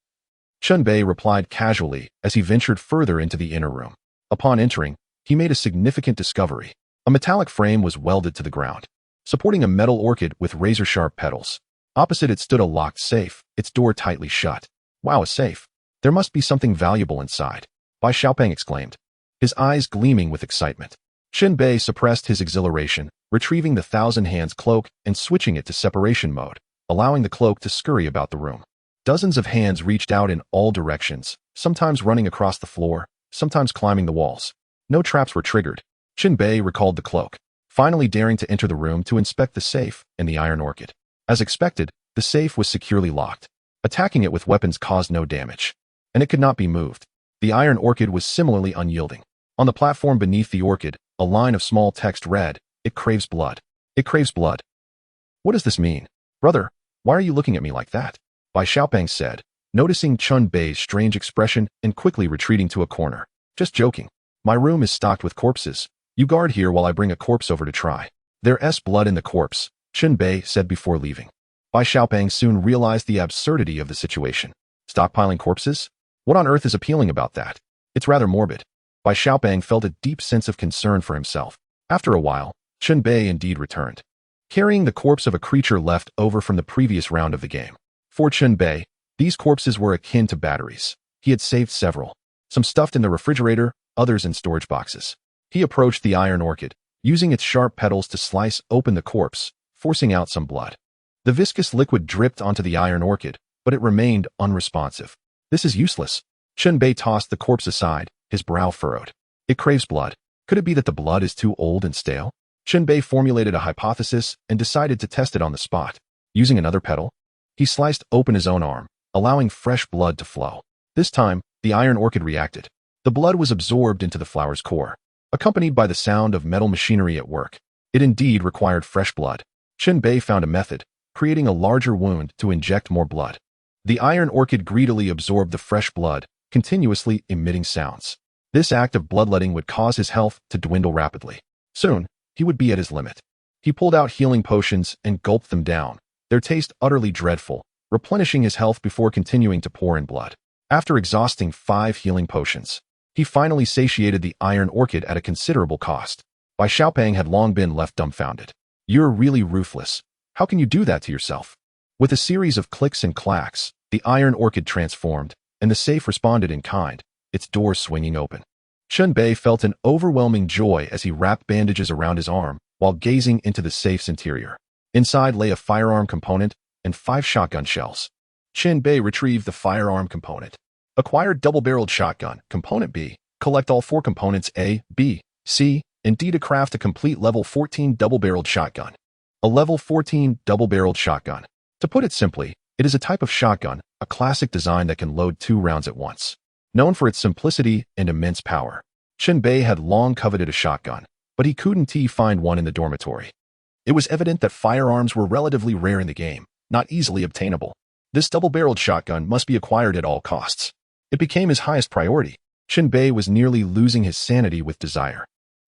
Chen Bei replied casually as he ventured further into the inner room. Upon entering, he made a significant discovery. A metallic frame was welded to the ground, supporting a metal orchid with razor-sharp petals. Opposite it stood a locked safe, its door tightly shut. Wow, a safe. There must be something valuable inside, Bai Xiaopeng exclaimed, his eyes gleaming with excitement. Chen Bei suppressed his exhilaration, retrieving the Thousand Hands cloak and switching it to separation mode, allowing the cloak to scurry about the room. Dozens of hands reached out in all directions, sometimes running across the floor, sometimes climbing the walls. No traps were triggered. Chen Bei recalled the cloak, finally daring to enter the room to inspect the safe and the iron orchid. As expected, the safe was securely locked. Attacking it with weapons caused no damage, and it could not be moved. The iron orchid was similarly unyielding. On the platform beneath the orchid, a line of small text read, "It craves blood. It craves blood." What does this mean? Brother, why are you looking at me like that? Bai Xiaopeng said, noticing Chen Bei's strange expression and quickly retreating to a corner. Just joking. My room is stocked with corpses. You guard here while I bring a corpse over to try. There's blood in the corpse, Chen Bei said before leaving. Bai Xiaopeng soon realized the absurdity of the situation. Stockpiling corpses? What on earth is appealing about that? It's rather morbid. Bai Xiaopeng felt a deep sense of concern for himself. After a while, Chen Bei indeed returned, carrying the corpse of a creature left over from the previous round of the game. For Chen Bei, these corpses were akin to batteries. He had saved several, some stuffed in the refrigerator, others in storage boxes. He approached the iron orchid, using its sharp petals to slice open the corpse, forcing out some blood. The viscous liquid dripped onto the iron orchid, but it remained unresponsive. This is useless. Chen Bei tossed the corpse aside, his brow furrowed. It craves blood. Could it be that the blood is too old and stale? Chen Bei formulated a hypothesis and decided to test it on the spot. Using another petal, he sliced open his own arm, allowing fresh blood to flow. This time, the iron orchid reacted. The blood was absorbed into the flower's core, accompanied by the sound of metal machinery at work. It indeed required fresh blood. Chen Bei found a method, creating a larger wound to inject more blood. The iron orchid greedily absorbed the fresh blood, continuously emitting sounds. This act of bloodletting would cause his health to dwindle rapidly. Soon, he would be at his limit. He pulled out healing potions and gulped them down, their taste utterly dreadful, replenishing his health before continuing to pour in blood. After exhausting 5 healing potions, he finally satiated the iron orchid at a considerable cost. Bai Xiaopeng had long been left dumbfounded. You're really ruthless. How can you do that to yourself? With a series of clicks and clacks, the iron orchid transformed, and the safe responded in kind, its door swinging open. Chen Bei felt an overwhelming joy as he wrapped bandages around his arm while gazing into the safe's interior. Inside lay a firearm component and 5 shotgun shells. Chen Bei retrieved the firearm component. Acquired double-barreled shotgun, component B. Collect all 4 components A, B, C, and D to craft a complete level 14 double-barreled shotgun. A level 14 double-barreled shotgun. To put it simply, it is a type of shotgun, a classic design that can load 2 rounds at once. Known for its simplicity and immense power, Chen Bei had long coveted a shotgun, but he couldn't find one in the dormitory. It was evident that firearms were relatively rare in the game, not easily obtainable. This double-barreled shotgun must be acquired at all costs. It became his highest priority. Chen Bei was nearly losing his sanity with desire.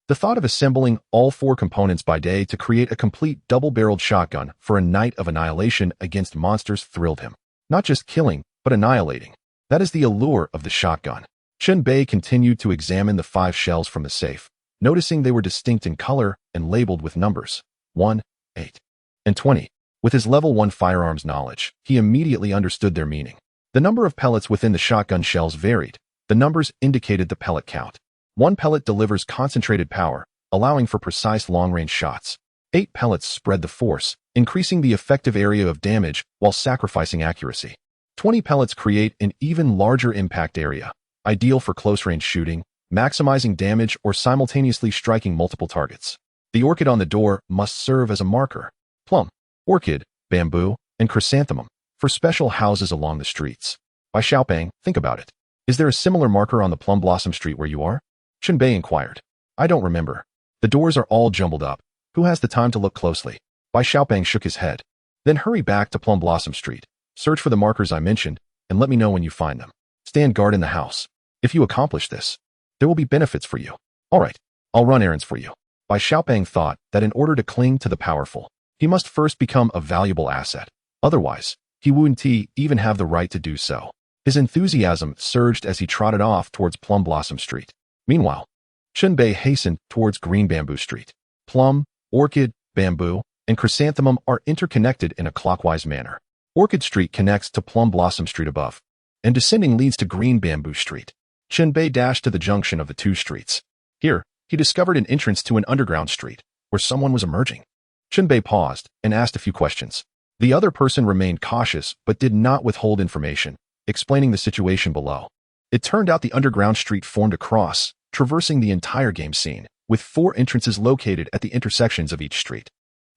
The thought of assembling all 4 components by day to create a complete double-barreled shotgun for a night of annihilation against monsters thrilled him. Not just killing, but annihilating. That is the allure of the shotgun. Chen Bei continued to examine the 5 shells from the safe, noticing they were distinct in color and labeled with numbers 1, 8, and 20. With his level 1 firearms knowledge, he immediately understood their meaning. The number of pellets within the shotgun shells varied. The numbers indicated the pellet count. 1 pellet delivers concentrated power, allowing for precise long-range shots. 8 pellets spread the force, increasing the effective area of damage while sacrificing accuracy. 20 pellets create an even larger impact area, ideal for close-range shooting, maximizing damage or simultaneously striking multiple targets. The orchid on the door must serve as a marker. Plum, orchid, bamboo, and chrysanthemum for special houses along the streets. Bai Xiaopeng, think about it. Is there a similar marker on the Plum Blossom Street where you are? Chen Bei inquired. I don't remember. The doors are all jumbled up. Who has the time to look closely? Bai Xiaopeng shook his head. Then hurry back to Plum Blossom Street. Search for the markers I mentioned, and let me know when you find them. Stand guard in the house. If you accomplish this, there will be benefits for you. All right, I'll run errands for you. Bai Xiaopeng thought that in order to cling to the powerful, he must first become a valuable asset. Otherwise, he wouldn't even have the right to do so. His enthusiasm surged as he trotted off towards Plum Blossom Street. Meanwhile, Chen Bei hastened towards green bamboo street. Plum, orchid, bamboo, and chrysanthemum are interconnected in a clockwise manner. Orchid Street connects to Plum Blossom Street above, and descending leads to Green Bamboo Street. Chen Bei dashed to the junction of the two streets. Here, he discovered an entrance to an underground street, where someone was emerging. Chen Bei paused and asked a few questions. The other person remained cautious but did not withhold information, explaining the situation below. It turned out the underground street formed a cross, traversing the entire game scene, with 4 entrances located at the intersections of each street.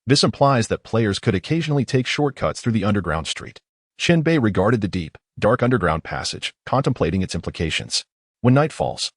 This implies that players could occasionally take shortcuts through the underground street. Chen Bei regarded the deep, dark underground passage, contemplating its implications. When night falls,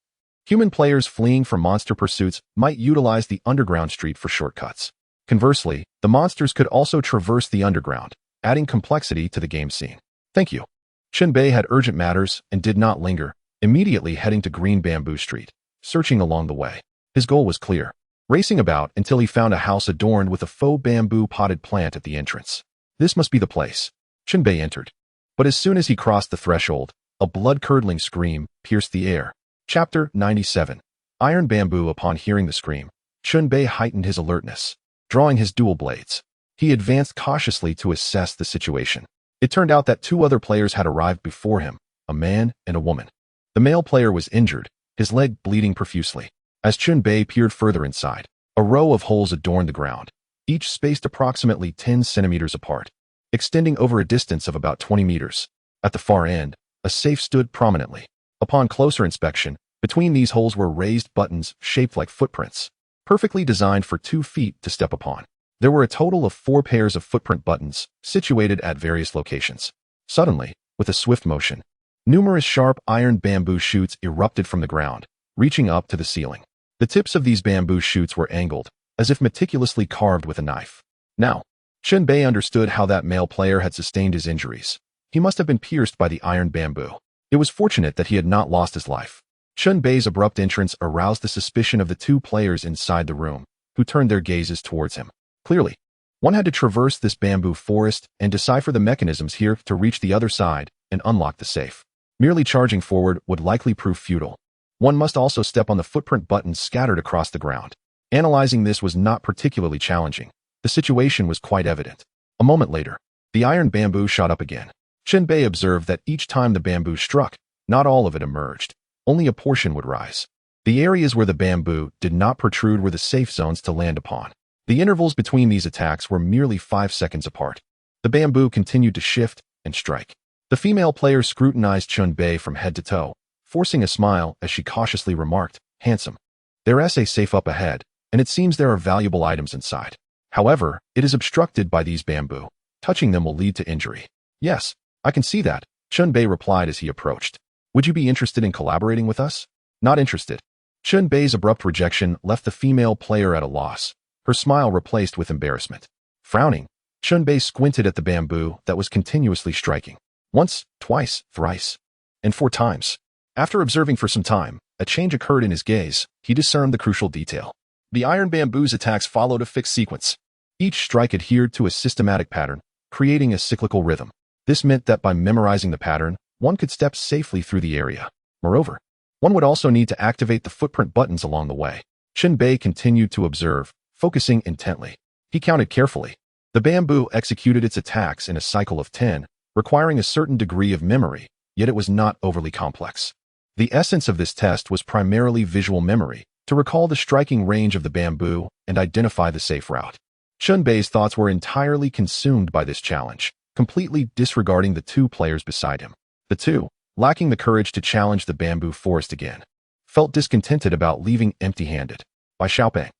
human players fleeing from monster pursuits might utilize the underground street for shortcuts. Conversely, the monsters could also traverse the underground, adding complexity to the game scene. Thank you. Chen Bei had urgent matters and did not linger, immediately heading to Green Bamboo Street, searching along the way. His goal was clear, racing about until he found a house adorned with a faux bamboo potted plant at the entrance. This must be the place. Chen Bei entered. But as soon as he crossed the threshold, a blood-curdling scream pierced the air. Chapter 97. Iron Bamboo. Upon hearing the scream, Chen Bei heightened his alertness. Drawing his dual blades, he advanced cautiously to assess the situation. It turned out that 2 other players had arrived before him, a man and a woman. The male player was injured, his leg bleeding profusely. As Chen Bei peered further inside, a row of holes adorned the ground, each spaced approximately 10 centimeters apart, extending over a distance of about 20 meters. At the far end, a safe stood prominently. Upon closer inspection, between these holes were raised buttons shaped like footprints, perfectly designed for 2 feet to step upon. There were a total of 4 pairs of footprint buttons, situated at various locations. Suddenly, with a swift motion, numerous sharp iron bamboo shoots erupted from the ground, reaching up to the ceiling. The tips of these bamboo shoots were angled, as if meticulously carved with a knife. Now, Chen Bei understood how that male player had sustained his injuries. He must have been pierced by the iron bamboo. It was fortunate that he had not lost his life. Chen Bei's abrupt entrance aroused the suspicion of the 2 players inside the room, who turned their gazes towards him. Clearly, one had to traverse this bamboo forest and decipher the mechanisms here to reach the other side and unlock the safe. Merely charging forward would likely prove futile. One must also step on the footprint buttons scattered across the ground. Analyzing this was not particularly challenging. The situation was quite evident. A moment later, the iron bamboo shot up again. Chen Bei observed that each time the bamboo struck, not all of it emerged. Only a portion would rise. The areas where the bamboo did not protrude were the safe zones to land upon. The intervals between these attacks were merely 5 seconds apart. The bamboo continued to shift and strike. The female player scrutinized Chen Bei from head to toe, forcing a smile as she cautiously remarked, "Handsome. There's a safe up ahead, and it seems there are valuable items inside. However, it is obstructed by these bamboo. Touching them will lead to injury." "Yes, I can see that," Chen Bei replied as he approached. "Would you be interested in collaborating with us?" "Not interested." Chen Bei's abrupt rejection left the female player at a loss, her smile replaced with embarrassment. Frowning, Chen Bei squinted at the bamboo that was continuously striking. Once, twice, thrice, and 4 times. After observing for some time, a change occurred in his gaze. He discerned the crucial detail. The iron bamboo's attacks followed a fixed sequence. Each strike adhered to a systematic pattern, creating a cyclical rhythm. This meant that by memorizing the pattern, one could step safely through the area. Moreover, one would also need to activate the footprint buttons along the way. Chen Bei continued to observe, focusing intently. He counted carefully. The bamboo executed its attacks in a cycle of 10, requiring a certain degree of memory, yet it was not overly complex. The essence of this test was primarily visual memory, to recall the striking range of the bamboo and identify the safe route. Chen Bei's thoughts were entirely consumed by this challenge, completely disregarding the 2 players beside him. The 2, lacking the courage to challenge the bamboo forest again, felt discontented about leaving empty-handed. By Xiaopeng.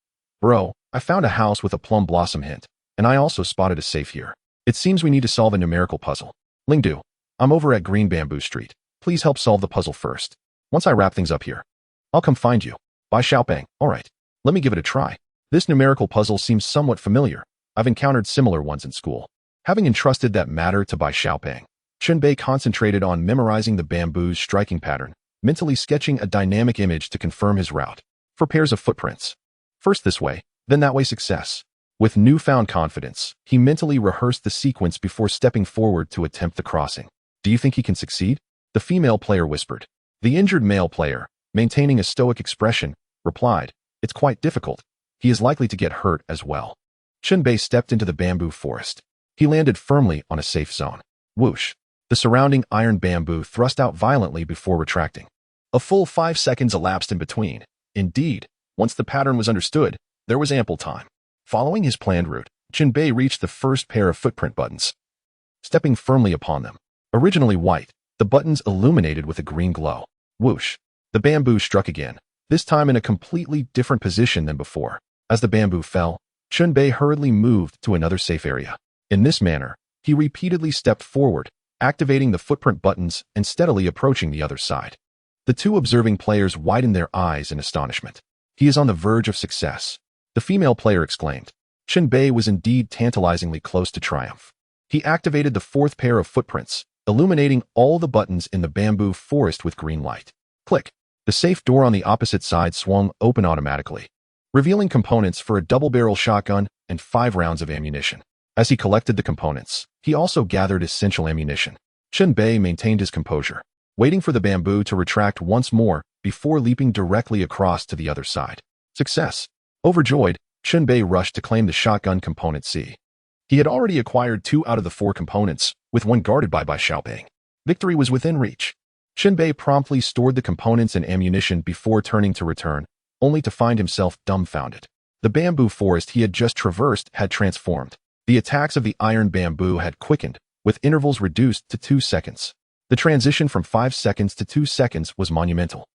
"Bro, I found a house with a plum blossom hint, and I also spotted a safe here. It seems we need to solve a numerical puzzle. Lingdu, I'm over at Green Bamboo Street. Please help solve the puzzle first. Once I wrap things up here, I'll come find you." By Xiaopeng. "All right, let me give it a try. This numerical puzzle seems somewhat familiar. I've encountered similar ones in school." Having entrusted that matter to Bai Xiaopeng, Chen Bei concentrated on memorizing the bamboo's striking pattern, mentally sketching a dynamic image to confirm his route. 4 pairs of footprints. First this way, then that way success. With newfound confidence, he mentally rehearsed the sequence before stepping forward to attempt the crossing. "Do you think he can succeed?" the female player whispered. The injured male player, maintaining a stoic expression, replied, "It's quite difficult. He is likely to get hurt as well." Chen Bei stepped into the bamboo forest. He landed firmly on a safe zone. Whoosh! The surrounding iron bamboo thrust out violently before retracting. A full 5 seconds elapsed in between. Indeed, once the pattern was understood, there was ample time. Following his planned route, Chen Bei reached the first pair of footprint buttons. Stepping firmly upon them, originally white, the buttons illuminated with a green glow. Whoosh! The bamboo struck again, this time in a completely different position than before. As the bamboo fell, Chen Bei hurriedly moved to another safe area. In this manner, he repeatedly stepped forward, activating the footprint buttons and steadily approaching the other side. The two observing players widened their eyes in astonishment. "He is on the verge of success," the female player exclaimed. Chen Bei was indeed tantalizingly close to triumph. He activated the fourth pair of footprints, illuminating all the buttons in the bamboo forest with green light. Click! The safe door on the opposite side swung open automatically, revealing components for a double-barrel shotgun and 5 rounds of ammunition. As he collected the components, he also gathered essential ammunition. Chen Bei maintained his composure, waiting for the bamboo to retract once more before leaping directly across to the other side. Success! Overjoyed, Chen Bei rushed to claim the shotgun component C. He had already acquired 2 out of the 4 components, with 1 guarded by Xiaoping. Victory was within reach. Chen Bei promptly stored the components and ammunition before turning to return, only to find himself dumbfounded. The bamboo forest he had just traversed had transformed. The attacks of the iron bamboo had quickened, with intervals reduced to 2 seconds. The transition from 5 seconds to 2 seconds was monumental.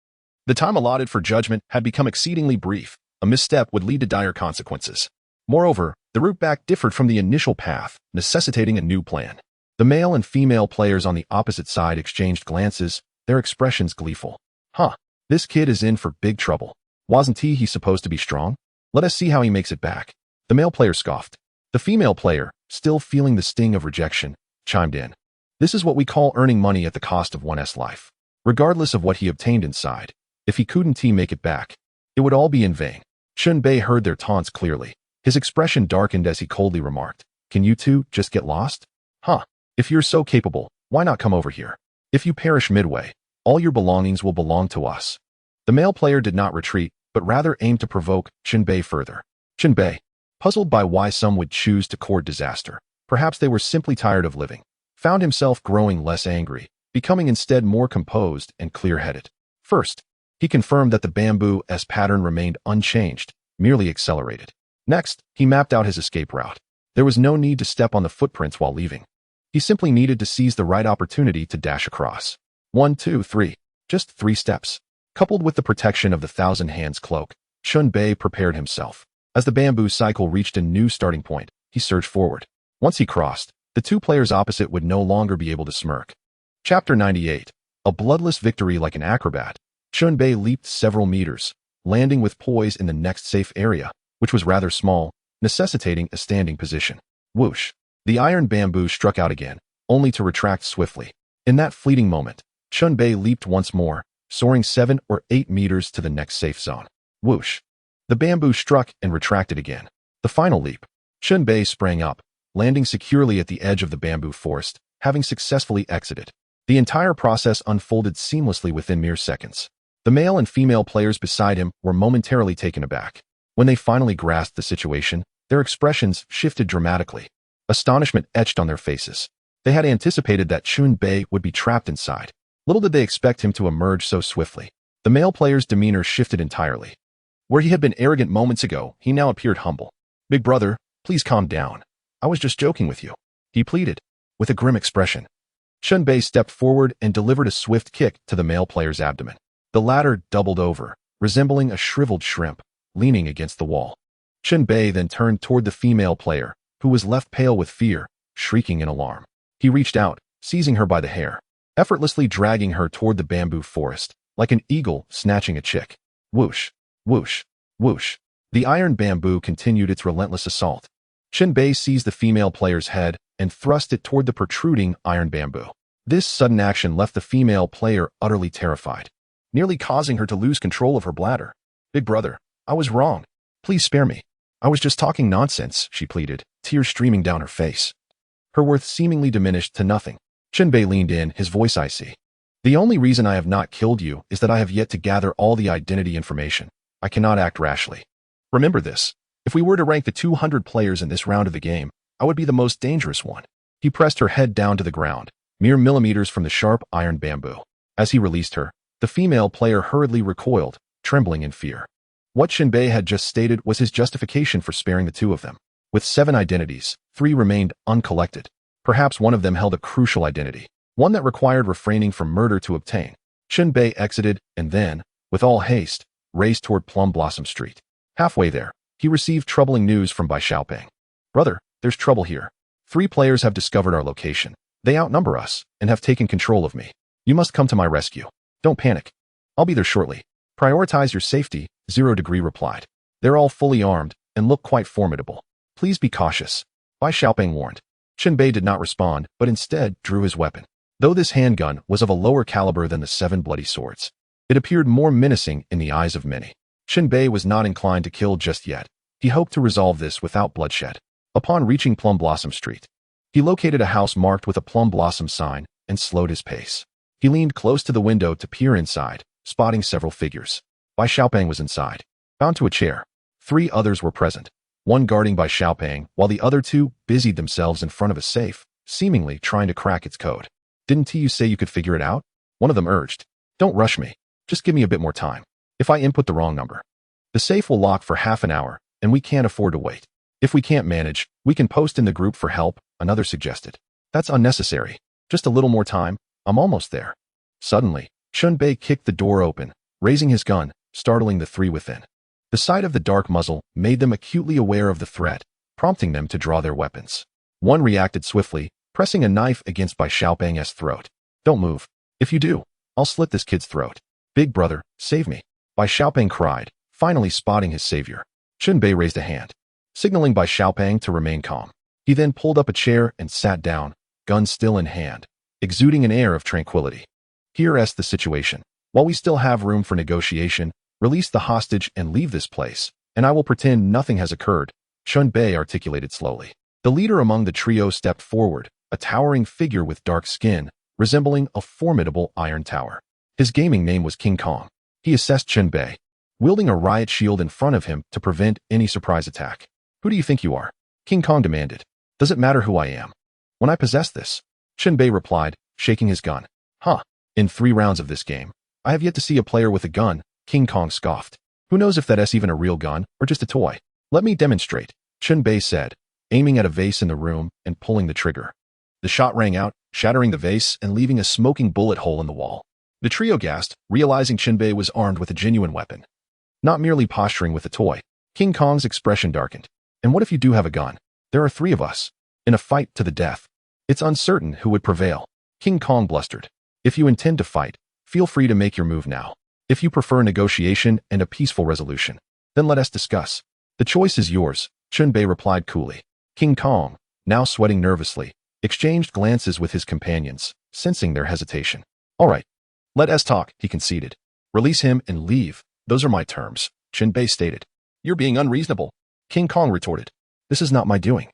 The time allotted for judgment had become exceedingly brief. A misstep would lead to dire consequences. Moreover, the route back differed from the initial path, necessitating a new plan. The male and female players on the opposite side exchanged glances, their expressions gleeful. "Huh, this kid is in for big trouble. Wasn't he supposed to be strong? Let us see how he makes it back." The male player scoffed. The female player, still feeling the sting of rejection, chimed in. "This is what we call earning money at the cost of one's life. Regardless of what he obtained inside, if he couldn't make it back, it would all be in vain." Chen Bei heard their taunts clearly. His expression darkened as he coldly remarked, "Can you two just get lost? Huh, if you're so capable, why not come over here? If you perish midway, all your belongings will belong to us." The male player did not retreat, but rather aimed to provoke Chen Bei further. Chen Bei, puzzled by why some would choose to court disaster, perhaps they were simply tired of living, found himself growing less angry, becoming instead more composed and clear-headed. First, he confirmed that the bamboo-esque pattern remained unchanged, merely accelerated. Next, he mapped out his escape route. There was no need to step on the footprints while leaving. He simply needed to seize the right opportunity to dash across. 1, 2, 3. Just 3 steps. Coupled with the protection of the Thousand Hands cloak, Chen Bei prepared himself. As the bamboo cycle reached a new starting point, he surged forward. Once he crossed, the 2 players opposite would no longer be able to smirk. Chapter 98. A bloodless victory like an acrobat. Chen Bei leaped several meters, landing with poise in the next safe area, which was rather small, necessitating a standing position. Whoosh! The iron bamboo struck out again, only to retract swiftly. In that fleeting moment, Chen Bei leaped once more, soaring 7 or 8 meters to the next safe zone. Whoosh! The bamboo struck and retracted again. The final leap. Chen Bei sprang up, landing securely at the edge of the bamboo forest, having successfully exited. The entire process unfolded seamlessly within mere seconds. The male and female players beside him were momentarily taken aback. When they finally grasped the situation, their expressions shifted dramatically. Astonishment etched on their faces. They had anticipated that Chen Bei would be trapped inside. Little did they expect him to emerge so swiftly. The male player's demeanor shifted entirely. Where he had been arrogant moments ago, he now appeared humble. "Big brother, please calm down. I was just joking with you," he pleaded, with a grim expression. Chen Bei stepped forward and delivered a swift kick to the male player's abdomen. The latter doubled over, resembling a shriveled shrimp, leaning against the wall. Chen Bei then turned toward the female player, who was left pale with fear, shrieking in alarm. He reached out, seizing her by the hair, effortlessly dragging her toward the bamboo forest, like an eagle snatching a chick. Whoosh! Whoosh! Whoosh! The iron bamboo continued its relentless assault. Chen Bei seized the female player's head and thrust it toward the protruding iron bamboo. This sudden action left the female player utterly terrified, nearly causing her to lose control of her bladder. "Big brother, I was wrong. Please spare me. I was just talking nonsense," she pleaded, tears streaming down her face. Her worth seemingly diminished to nothing. Chen Bei leaned in, his voice icy. "The only reason I have not killed you is that I have yet to gather all the identity information. I cannot act rashly. Remember this. If we were to rank the 200 players in this round of the game, I would be the most dangerous one. He pressed her head down to the ground, mere millimeters from the sharp iron bamboo. As he released her, the female player hurriedly recoiled, trembling in fear. What Chen Bei had just stated was his justification for sparing the two of them. With 7 identities, 3 remained uncollected. Perhaps one of them held a crucial identity, one that required refraining from murder to obtain. Chen Bei exited and then, with all haste, raced toward Plum Blossom Street. Halfway there, he received troubling news from Bai Xiaoping. Brother, there's trouble here. 3 players have discovered our location. They outnumber us and have taken control of me. You must come to my rescue. Don't panic. I'll be there shortly. Prioritize your safety, 0 Degree replied. They're all fully armed and look quite formidable. Please be cautious. Bai Xiaoping warned. Chen Bei did not respond, but instead drew his weapon. Though this handgun was of a lower caliber than the 7 bloody swords, it appeared more menacing in the eyes of many. Chen Bei was not inclined to kill just yet. He hoped to resolve this without bloodshed. Upon reaching Plum Blossom Street, he located a house marked with a plum blossom sign and slowed his pace. He leaned close to the window to peer inside, spotting several figures. Bai Xiaoping was inside, bound to a chair. 3 others were present, one guarding Bai Xiaoping, while the other 2 busied themselves in front of a safe, seemingly trying to crack its code. Didn't you say you could figure it out? One of them urged. Don't rush me. Just give me a bit more time. If I input the wrong number, the safe will lock for half an hour, and we can't afford to wait. If we can't manage, we can post in the group for help, another suggested. That's unnecessary. Just a little more time. I'm almost there. Suddenly, Chen Bei kicked the door open, raising his gun, startling the 3 within. The sight of the dark muzzle made them acutely aware of the threat, prompting them to draw their weapons. One reacted swiftly, pressing a knife against Bai Xiaoping's throat. Don't move. If you do, I'll slit this kid's throat. Big brother, save me. Bai Xiaoping cried, finally spotting his savior. Chen Bei raised a hand, signaling Bai Xiaoping to remain calm. He then pulled up a chair and sat down, gun still in hand, exuding an air of tranquility. Here's the situation. While we still have room for negotiation, release the hostage and leave this place, and I will pretend nothing has occurred, Chen Bei articulated slowly. The leader among the trio stepped forward, a towering figure with dark skin, resembling a formidable iron tower. His gaming name was King Kong. He assessed Chen Bei, wielding a riot shield in front of him to prevent any surprise attack. Who do you think you are? King Kong demanded. Does it matter who I am? When I possess this, Chen Bei replied, shaking his gun. Huh. In 3 rounds of this game, I have yet to see a player with a gun, King Kong scoffed. Who knows if that's even a real gun or just a toy? Let me demonstrate, Chen Bei said, aiming at a vase in the room and pulling the trigger. The shot rang out, shattering the vase and leaving a smoking bullet hole in the wall. The trio gasped, realizing Chen Bei was armed with a genuine weapon, not merely posturing with a toy. King Kong's expression darkened. And what if you do have a gun? There are 3 of us, in a fight to the death. It's uncertain who would prevail. King Kong blustered. If you intend to fight, feel free to make your move now. If you prefer negotiation and a peaceful resolution, then let us discuss. The choice is yours, Chen Bei replied coolly. King Kong, now sweating nervously, exchanged glances with his companions, sensing their hesitation. All right, let us talk, he conceded. Release him and leave. Those are my terms, Chen Bei stated. You're being unreasonable, King Kong retorted. This is not my doing.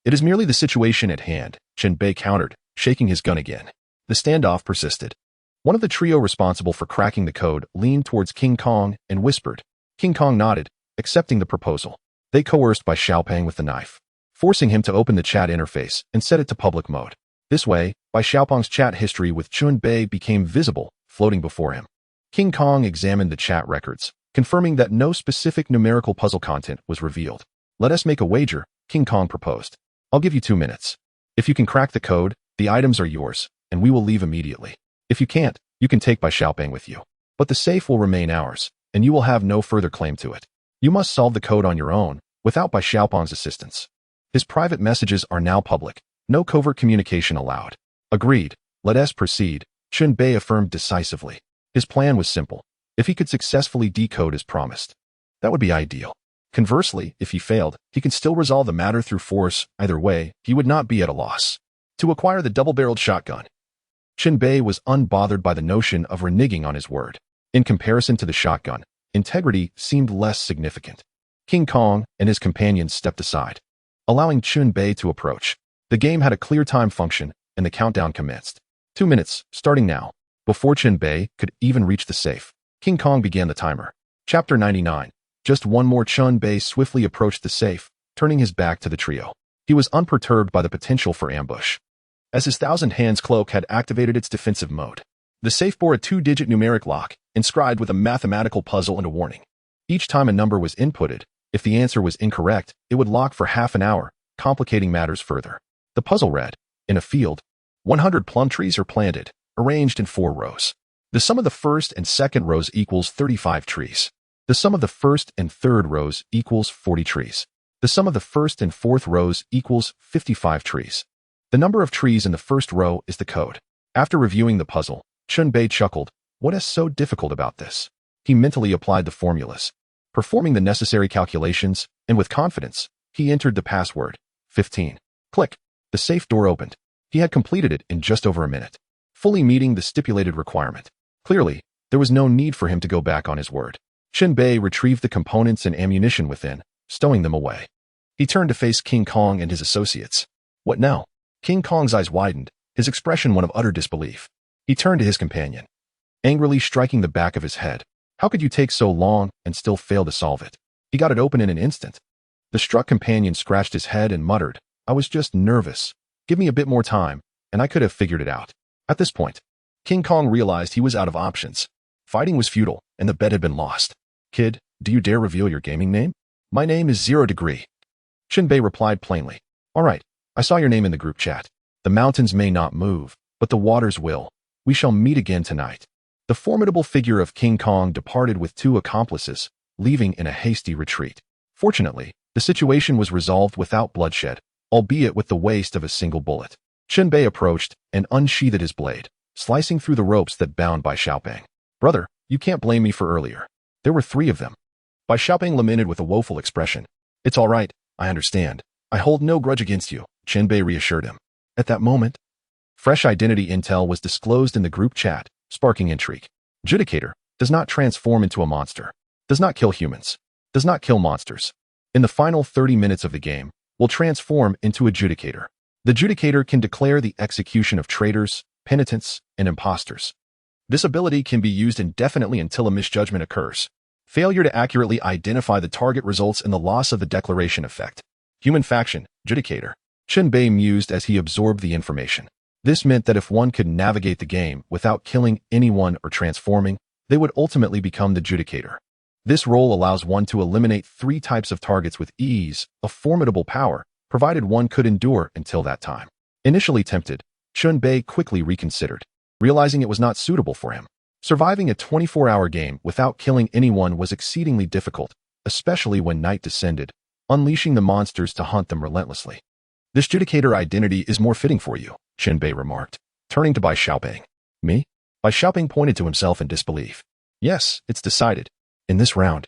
It is merely the situation at hand, Chen Bei countered, shaking his gun again. The standoff persisted. One of the trio responsible for cracking the code leaned towards King Kong and whispered. King Kong nodded, accepting the proposal. They coerced Bai Xiaoping with the knife, forcing him to open the chat interface and set it to public mode. This way, Bai Xiaoping's chat history with Chen Bei became visible, floating before him. King Kong examined the chat records, confirming that no specific numerical puzzle content was revealed. Let us make a wager, King Kong proposed. I'll give you 2 minutes. If you can crack the code, the items are yours, and we will leave immediately. If you can't, you can take Bai Xiaoping with you. But the safe will remain ours, and you will have no further claim to it. You must solve the code on your own, without Bai Xiaoping's assistance. His private messages are now public. No covert communication allowed. Agreed. Let us proceed, Chen Bei affirmed decisively. His plan was simple. If he could successfully decode as promised, that would be ideal. Conversely, if he failed, he could still resolve the matter through force. Either way, he would not be at a loss. To acquire the double-barreled shotgun, Chen Bei was unbothered by the notion of reneging on his word. In comparison to the shotgun, integrity seemed less significant. King Kong and his companions stepped aside, allowing Chen Bei to approach. The game had a clear time function, and the countdown commenced. 2 minutes, starting now. Before Chen Bei could even reach the safe, King Kong began the timer. Chapter 99. Just one more. Chen Bei swiftly approached the safe, turning his back to the trio. He was unperturbed by the potential for ambush, as his thousand hands cloak had activated its defensive mode. The safe bore a 2-digit numeric lock, inscribed with a mathematical puzzle and a warning. Each time a number was inputted, if the answer was incorrect, it would lock for half an hour, complicating matters further. The puzzle read, in a field, 100 plum trees are planted, arranged in 4 rows. The sum of the first and second rows equals 35 trees. The sum of the first and third rows equals 40 trees. The sum of the first and fourth rows equals 55 trees. The number of trees in the first row is the code. After reviewing the puzzle, Chen Bei chuckled. What is so difficult about this? He mentally applied the formulas, performing the necessary calculations, and with confidence, he entered the password, 15. Click. The safe door opened. He had completed it in just over a minute, fully meeting the stipulated requirement. Clearly, there was no need for him to go back on his word. Chen Bei retrieved the components and ammunition within, stowing them away. He turned to face King Kong and his associates. What now? King Kong's eyes widened, his expression one of utter disbelief. He turned to his companion, angrily striking the back of his head. How could you take so long and still fail to solve it? He got it open in an instant. The struck companion scratched his head and muttered, I was just nervous. Give me a bit more time, and I could have figured it out. At this point, King Kong realized he was out of options. Fighting was futile, and the bet had been lost. Kid, do you dare reveal your gaming name? My name is 0 Degree. Chen Bei replied plainly. All right, I saw your name in the group chat. The mountains may not move, but the waters will. We shall meet again tonight. The formidable figure of King Kong departed with 2 accomplices, leaving in a hasty retreat. Fortunately, the situation was resolved without bloodshed, albeit with the waste of a single bullet. Chen Bei approached and unsheathed his blade, slicing through the ropes that bound Bai Xiaoping. Brother, you can't blame me for earlier. There were 3 of them. Bai Xiaoping lamented with a woeful expression. It's all right, I understand. I hold no grudge against you, Chen Bei reassured him. At that moment, fresh identity intel was disclosed in the group chat, sparking intrigue. Judicator does not transform into a monster, does not kill humans, does not kill monsters. In the final 30 minutes of the game, will transform into a Judicator. The Judicator can declare the execution of traitors, penitents, and impostors. This ability can be used indefinitely until a misjudgment occurs. Failure to accurately identify the target results in the loss of the declaration effect. Human faction, Judicator. Chen Bei mused as he absorbed the information. This meant that if one could navigate the game without killing anyone or transforming, they would ultimately become the Judicator. This role allows one to eliminate 3 types of targets with ease, a formidable power, provided one could endure until that time. Initially tempted, Chen Bei quickly reconsidered, realizing it was not suitable for him. Surviving a 24-hour game without killing anyone was exceedingly difficult, especially when night descended, unleashing the monsters to hunt them relentlessly. This Judicator identity is more fitting for you, Chen Bei remarked, turning to Bai Xiaoping. Me? Bai Xiaoping pointed to himself in disbelief. Yes, it's decided. In this round,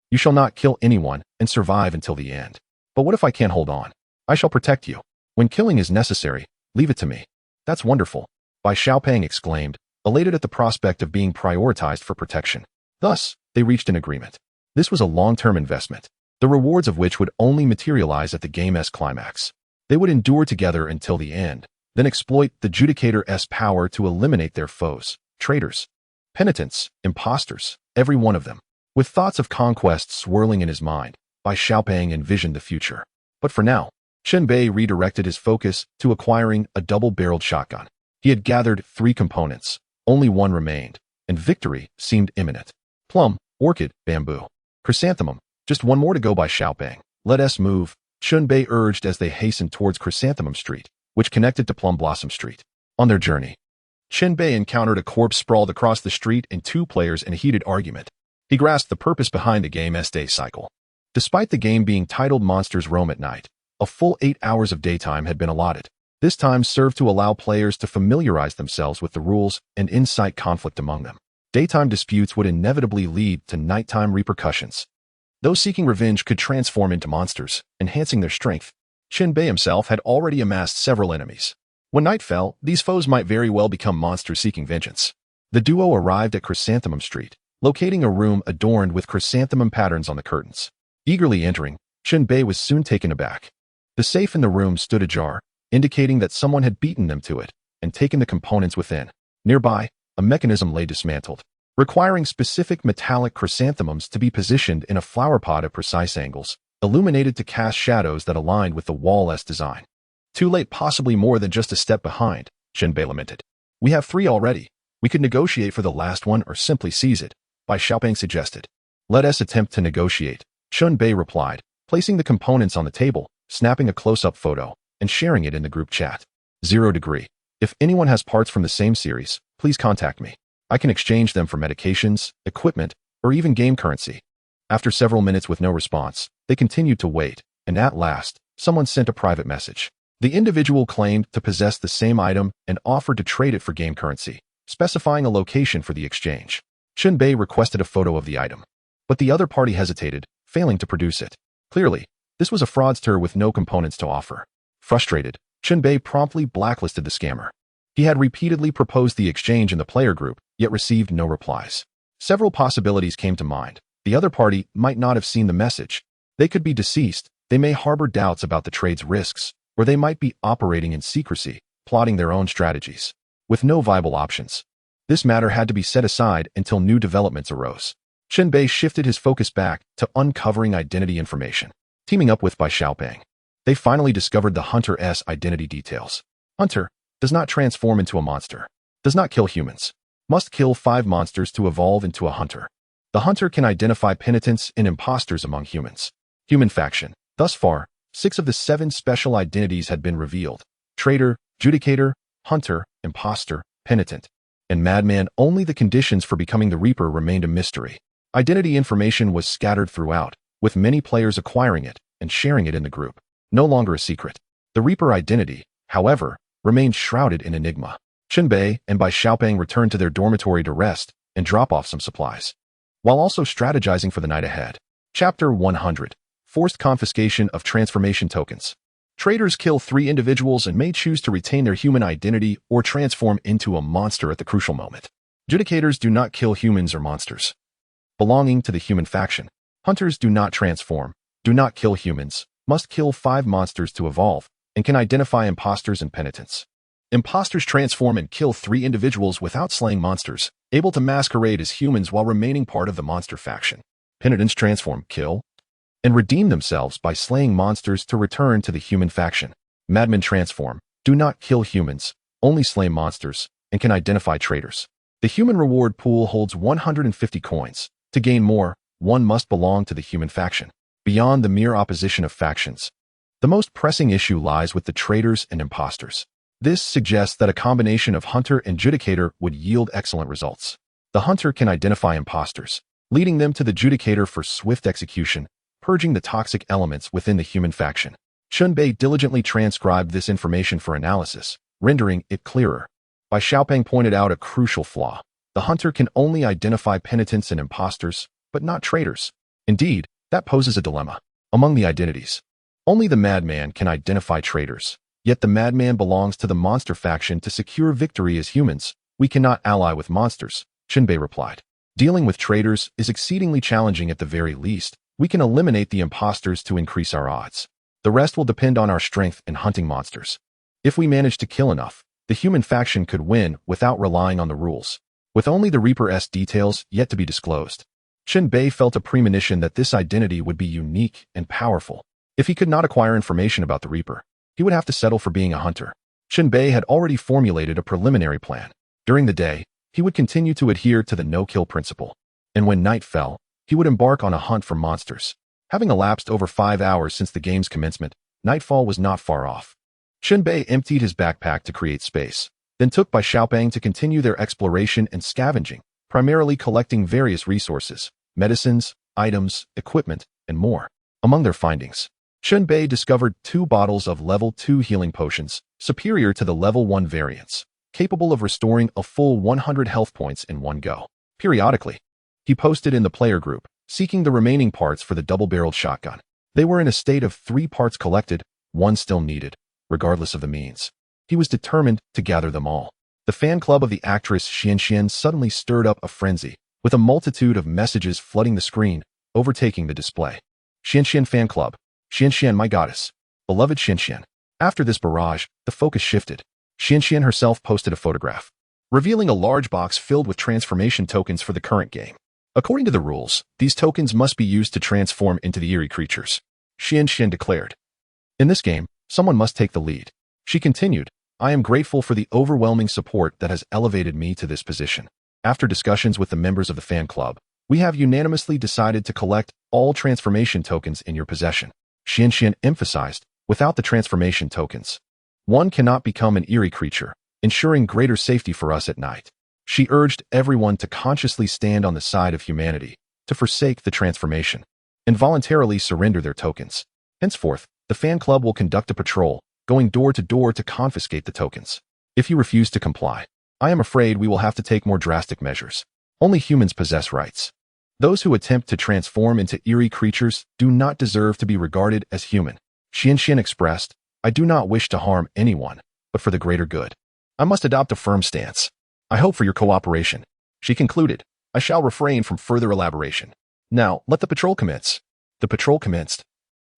you shall not kill anyone and survive until the end. But what if I can't hold on? I shall protect you. When killing is necessary, leave it to me. That's wonderful, Bai Xiaoping exclaimed, elated at the prospect of being prioritized for protection. Thus, they reached an agreement. This was a long-term investment, the rewards of which would only materialize at the game's climax. They would endure together until the end, then exploit the Judicator's power to eliminate their foes, traitors, penitents, impostors, every one of them. With thoughts of conquest swirling in his mind, Bai Xiaoping envisioned the future. But for now, Chen Bei redirected his focus to acquiring a double-barreled shotgun. He had gathered 3 components, only 1 remained, and victory seemed imminent. Plum, orchid, bamboo, chrysanthemum, just 1 more to go. Bai Xiaoping. Let us move, Chen Bei urged as they hastened towards Chrysanthemum Street, which connected to Plum Blossom Street. On their journey, Chen Bei encountered a corpse sprawled across the street and 2 players in a heated argument. He grasped the purpose behind the game's day cycle. Despite the game being titled Monsters Roam at Night, a full 8 hours of daytime had been allotted. This time served to allow players to familiarize themselves with the rules and incite conflict among them. Daytime disputes would inevitably lead to nighttime repercussions. Those seeking revenge could transform into monsters, enhancing their strength. Chen Bei himself had already amassed several enemies. When night fell, these foes might very well become monsters seeking vengeance. The duo arrived at Chrysanthemum Street, locating a room adorned with chrysanthemum patterns on the curtains. Eagerly entering, Chen Bei was soon taken aback. The safe in the room stood ajar, indicating that someone had beaten them to it and taken the components within. Nearby, a mechanism lay dismantled. requiring specific metallic chrysanthemums to be positioned in a flower pot at precise angles, illuminated to cast shadows that aligned with the wall-s design. Too late, possibly more than just a step behind, Chen Bei lamented. We have 3 already. We could negotiate for the last one or simply seize it, Bai Xiaoping suggested. Let us attempt to negotiate, Chen Bei replied, placing the components on the table, snapping a close-up photo, and sharing it in the group chat. 0 degree. If anyone has parts from the same series, please contact me. I can exchange them for medications, equipment, or even game currency. After several minutes with no response, they continued to wait, and at last, someone sent a private message. The individual claimed to possess the same item and offered to trade it for game currency, specifying a location for the exchange. Chen Bei requested a photo of the item, but the other party hesitated, failing to produce it. Clearly, this was a fraudster with no components to offer. Frustrated, Chen Bei promptly blacklisted the scammer. He had repeatedly proposed the exchange in the player group, yet received no replies. Several possibilities came to mind. The other party might not have seen the message. They could be deceased, they may harbor doubts about the trade's risks, or they might be operating in secrecy, plotting their own strategies. With no viable options, this matter had to be set aside until new developments arose. Chen Bei shifted his focus back to uncovering identity information. Teaming up with Bai Xiaoping, they finally discovered the Hunter's identity details. Hunter does not transform into a monster, does not kill humans, must kill 5 monsters to evolve into a hunter. The hunter can identify penitents and imposters among humans. Human faction. Thus far, 6 of the 7 special identities had been revealed. Traitor, Judicator, Hunter, Imposter, Penitent, and Madman. Only the conditions for becoming the Reaper remained a mystery. Identity information was scattered throughout, with many players acquiring it and sharing it in the group. No longer a secret. The Reaper identity, however, remained shrouded in enigma. Chen Bei and Bai Xiaoping returned to their dormitory to rest and drop off some supplies, while also strategizing for the night ahead. Chapter 100. Forced confiscation of transformation tokens. Traitors kill 3 individuals and may choose to retain their human identity or transform into a monster at the crucial moment. Judicators do not kill humans or monsters belonging to the human faction. Hunters do not transform, do not kill humans, must kill 5 monsters to evolve, and can identify imposters and penitents. Imposters transform and kill 3 individuals without slaying monsters, able to masquerade as humans while remaining part of the monster faction. Penitents transform, kill, and redeem themselves by slaying monsters to return to the human faction. Madmen transform, do not kill humans, only slay monsters, and can identify traitors. The human reward pool holds 150 coins. To gain more, one must belong to the human faction. Beyond the mere opposition of factions, the most pressing issue lies with the traitors and imposters. This suggests that a combination of Hunter and Judicator would yield excellent results. The Hunter can identify imposters, leading them to the Judicator for swift execution, purging the toxic elements within the human faction. Chen Bei diligently transcribed this information for analysis, rendering it clearer. Bai Xiaoping pointed out a crucial flaw. The Hunter can only identify penitents and imposters, but not traitors. Indeed, that poses a dilemma. Among the identities, only the Madman can identify traitors. Yet the Madman belongs to the monster faction to secure victory as humans. We cannot ally with monsters, Chen Bei replied. Dealing with traitors is exceedingly challenging at the very least. We can eliminate the imposters to increase our odds. The rest will depend on our strength in hunting monsters. If we manage to kill enough, the human faction could win without relying on the rules. With only the Reaper's details yet to be disclosed, Chen Bei felt a premonition that this identity would be unique and powerful. If he could not acquire information about the Reaper, he would have to settle for being a hunter. Chen Bei had already formulated a preliminary plan. During the day, he would continue to adhere to the no-kill principle, and when night fell, he would embark on a hunt for monsters. Having elapsed over 5 hours since the game's commencement, nightfall was not far off. Chen Bei emptied his backpack to create space, then took Bai Xiaoping to continue their exploration and scavenging, primarily collecting various resources, medicines, items, equipment, and more. Among their findings, Chen Bei discovered 2 bottles of level 2 healing potions, superior to the level 1 variants, capable of restoring a full 100 health points in one go. Periodically, he posted in the player group, seeking the remaining parts for the double-barreled shotgun. They were in a state of 3 parts collected, 1 still needed, regardless of the means. He was determined to gather them all. The fan club of the actress Xianxian suddenly stirred up a frenzy, with a multitude of messages flooding the screen, overtaking the display. Xianxian fan club. Xianxian, my goddess. Beloved Xianxian. After this barrage, the focus shifted. Xianxian herself posted a photograph. revealing a large box filled with transformation tokens for the current game. According to the rules, these tokens must be used to transform into the eerie creatures, Xian declared. In this game, someone must take the lead. She continued, I am grateful for the overwhelming support that has elevated me to this position. After discussions with the members of the fan club, we have unanimously decided to collect all transformation tokens in your possession. Xian emphasized, without the transformation tokens, one cannot become an eerie creature, ensuring greater safety for us at night. She urged everyone to consciously stand on the side of humanity, to forsake the transformation, and voluntarily surrender their tokens. Henceforth, the fan club will conduct a patrol, going door to door to confiscate the tokens. If you refuse to comply, I am afraid we will have to take more drastic measures. Only humans possess rights. Those who attempt to transform into eerie creatures do not deserve to be regarded as human. Xian expressed, I do not wish to harm anyone, but for the greater good, I must adopt a firm stance. I hope for your cooperation. She concluded, I shall refrain from further elaboration. Now, let the patrol commence. The patrol commenced.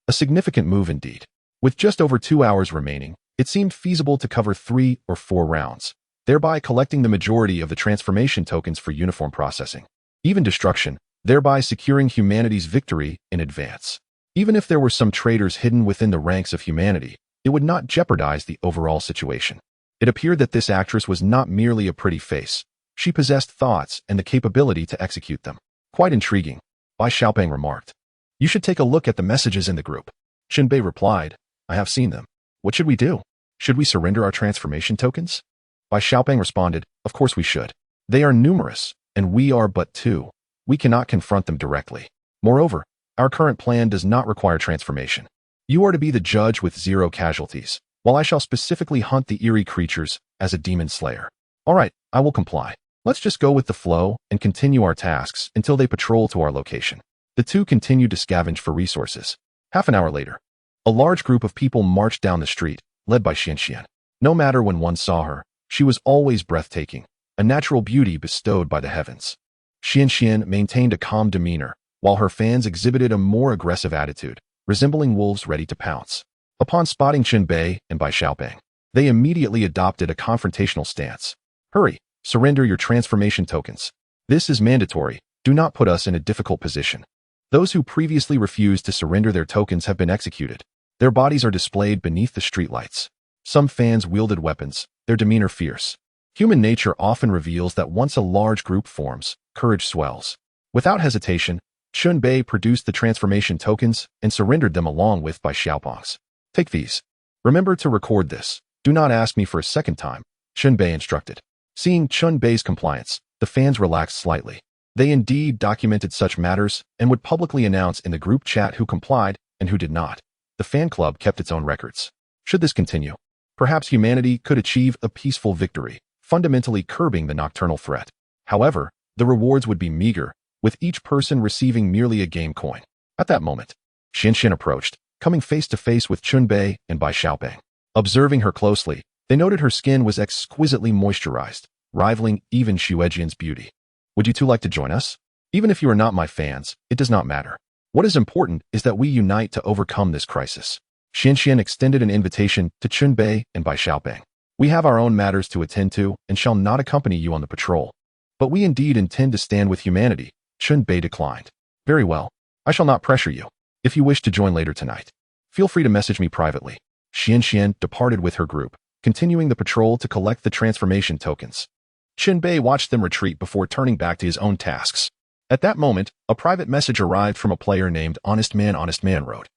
A significant move indeed. With just over 2 hours remaining, it seemed feasible to cover 3 or 4 rounds, thereby collecting the majority of the transformation tokens for uniform processing. Even destruction, thereby securing humanity's victory in advance. Even if there were some traitors hidden within the ranks of humanity, it would not jeopardize the overall situation. It appeared that this actress was not merely a pretty face. She possessed thoughts and the capability to execute them. Quite intriguing, Bai Xiaoping remarked. You should take a look at the messages in the group. Chen Bei replied, I have seen them. What should we do? Should we surrender our transformation tokens? Bai Xiaoping responded, of course we should. They are numerous, and we are but 2. We cannot confront them directly. Moreover, our current plan does not require transformation. You are to be the judge with 0 casualties, while I shall specifically hunt the eerie creatures as a demon slayer. All right, I will comply. Let's just go with the flow and continue our tasks until they patrol to our location. The 2 continued to scavenge for resources. Half an hour later, a large group of people marched down the street, led by Xian. No matter when one saw her, she was always breathtaking, a natural beauty bestowed by the heavens. Xian maintained a calm demeanor, while her fans exhibited a more aggressive attitude, resembling wolves ready to pounce. Upon spotting Chen Bei and Bai Xiaoping, they immediately adopted a confrontational stance. Hurry, surrender your transformation tokens. This is mandatory. Do not put us in a difficult position. Those who previously refused to surrender their tokens have been executed. Their bodies are displayed beneath the streetlights. Some fans wielded weapons, their demeanor fierce. Human nature often reveals that once a large group forms, courage swells. Without hesitation, Chen Bei produced the transformation tokens and surrendered them along with Bai Xiaoping's. Take these. Remember to record this. Do not ask me for a second time, Chen Bei instructed. Seeing Chen Bei's compliance, the fans relaxed slightly. They indeed documented such matters and would publicly announce in the group chat who complied and who did not. The fan club kept its own records. Should this continue, perhaps humanity could achieve a peaceful victory, fundamentally curbing the nocturnal threat. However, the rewards would be meager, with each person receiving merely a game coin. At that moment, Xian approached, coming face to face with Chen Bei and Bai Xiaoping. Observing her closely, they noted her skin was exquisitely moisturized, rivaling even Xuejian's beauty. Would you 2 like to join us? Even if you are not my fans, it does not matter. What is important is that we unite to overcome this crisis. Xian extended an invitation to Chen Bei and Bai Xiaoping. We have our own matters to attend to and shall not accompany you on the patrol. But we indeed intend to stand with humanity, Chen Bei declined. Very well. I shall not pressure you. If you wish to join later tonight, feel free to message me privately. Xian departed with her group, continuing the patrol to collect the transformation tokens. Chen Bei watched them retreat before turning back to his own tasks. At that moment, a private message arrived from a player named Honest Man wrote,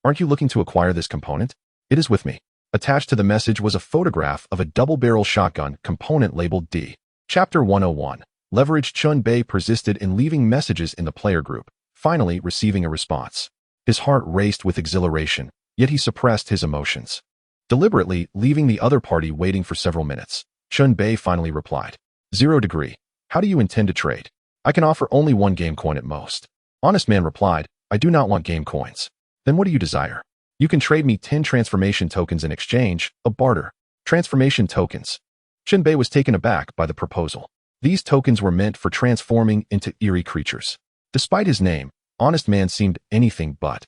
Aren't you looking to acquire this component? It is with me. Attached to the message was a photograph of a double-barrel shotgun component labeled D. Chapter 101. Leverage. Chen Bei persisted in leaving messages in the player group, finally receiving a response. His heart raced with exhilaration, yet he suppressed his emotions. Deliberately leaving the other party waiting for several minutes, Chen Bei finally replied, 0 degree. How do you intend to trade? I can offer only 1 game coin at most. Honest Man replied, I do not want game coins. Then what do you desire? You can trade me 10 transformation tokens in exchange, a barter. Transformation tokens. Chen Bei was taken aback by the proposal. These tokens were meant for transforming into eerie creatures. Despite his name, Honest Man seemed anything but.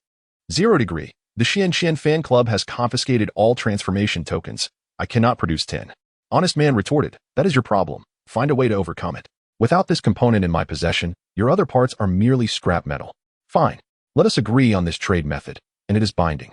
0 degree. The Xian fan club has confiscated all transformation tokens. I cannot produce 10. Honest Man retorted, that is your problem. Find a way to overcome it. Without this component in my possession, your other parts are merely scrap metal. Fine. Let us agree on this trade method, and it is binding.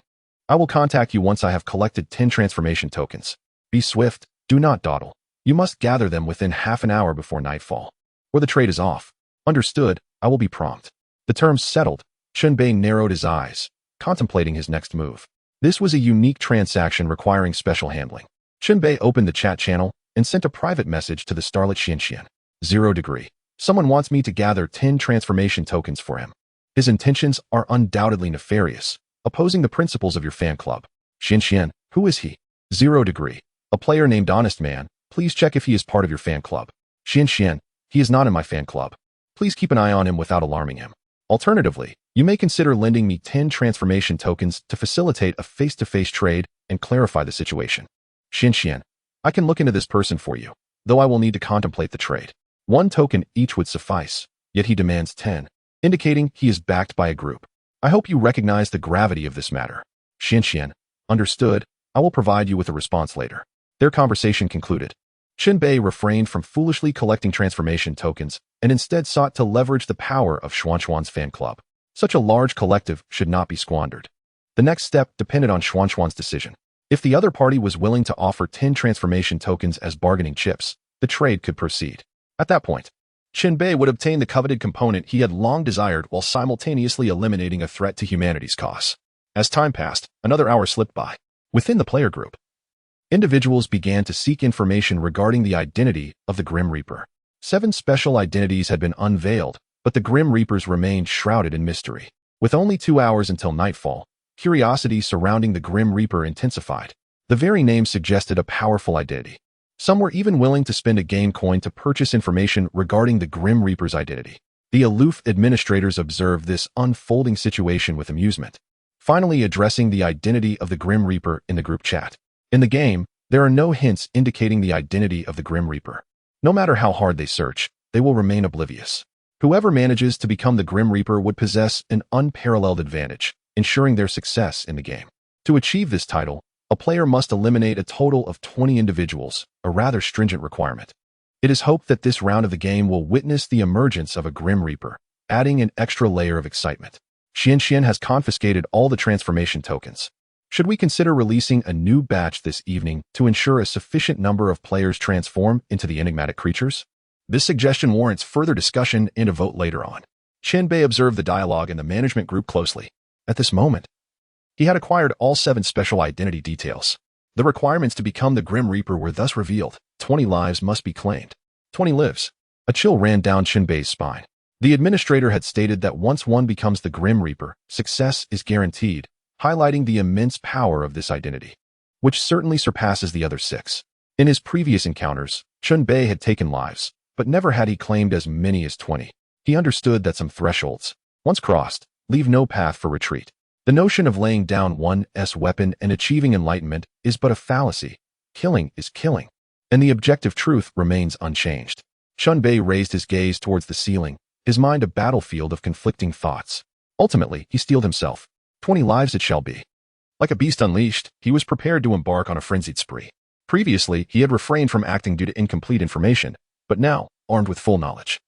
I will contact you once I have collected 10 transformation tokens. Be swift, do not dawdle. You must gather them within half an hour before nightfall, or the trade is off. Understood, I will be prompt. The terms settled, Chen Bei narrowed his eyes, contemplating his next move. This was a unique transaction requiring special handling. Chen Bei opened the chat channel and sent a private message to the starlet Xianxian. 0 degree. Someone wants me to gather 10 transformation tokens for him. His intentions are undoubtedly nefarious, opposing the principles of your fan club. Xianxian, who is he? 0 degree. A player named Honest Man. Please check if he is part of your fan club. Xianxian, he is not in my fan club. Please keep an eye on him without alarming him. Alternatively, you may consider lending me 10 transformation tokens to facilitate a face-to-face trade and clarify the situation. Xianxian, I can look into this person for you, though I will need to contemplate the trade. 1 token each would suffice, yet he demands 10, indicating he is backed by a group. I hope you recognize the gravity of this matter. Xianxian, understood, I will provide you with a response later. Their conversation concluded. Chen Bei refrained from foolishly collecting transformation tokens and instead sought to leverage the power of Xuanxuan's fan club. Such a large collective should not be squandered. The next step depended on Xuanxuan's decision. If the other party was willing to offer 10 transformation tokens as bargaining chips, the trade could proceed. At that point, Chen Bei would obtain the coveted component he had long desired while simultaneously eliminating a threat to humanity's cause. As time passed, another hour slipped by. Within the player group, individuals began to seek information regarding the identity of the Grim Reaper. 7 special identities had been unveiled, but the Grim Reapers remained shrouded in mystery. With only 2 hours until nightfall, curiosity surrounding the Grim Reaper intensified. The very name suggested a powerful identity. Some were even willing to spend a game coin to purchase information regarding the Grim Reaper's identity. The aloof administrators observed this unfolding situation with amusement, finally addressing the identity of the Grim Reaper in the group chat. In the game, there are no hints indicating the identity of the Grim Reaper. No matter how hard they search, they will remain oblivious. Whoever manages to become the Grim Reaper would possess an unparalleled advantage, ensuring their success in the game. To achieve this title, a player must eliminate a total of 20 individuals, a rather stringent requirement. It is hoped that this round of the game will witness the emergence of a Grim Reaper, adding an extra layer of excitement. Xianxian has confiscated all the transformation tokens. Should we consider releasing a new batch this evening to ensure a sufficient number of players transform into the enigmatic creatures? This suggestion warrants further discussion and a vote later on. Chen Bei observed the dialogue in the management group closely. At this moment, he had acquired all 7 special identity details. The requirements to become the Grim Reaper were thus revealed. 20 lives must be claimed. 20 lives. A chill ran down Chen Bei's spine. The administrator had stated that once one becomes the Grim Reaper, success is guaranteed, highlighting the immense power of this identity, which certainly surpasses the other 6. In his previous encounters, Chen Bei had taken lives, but never had he claimed as many as 20. He understood that some thresholds, once crossed, leave no path for retreat. The notion of laying down one's weapon and achieving enlightenment is but a fallacy. Killing is killing, and the objective truth remains unchanged. Chen Bei raised his gaze towards the ceiling, his mind a battlefield of conflicting thoughts. Ultimately, he steeled himself. 20 lives it shall be. Like a beast unleashed, he was prepared to embark on a frenzied spree. Previously, he had refrained from acting due to incomplete information, but now, armed with full knowledge,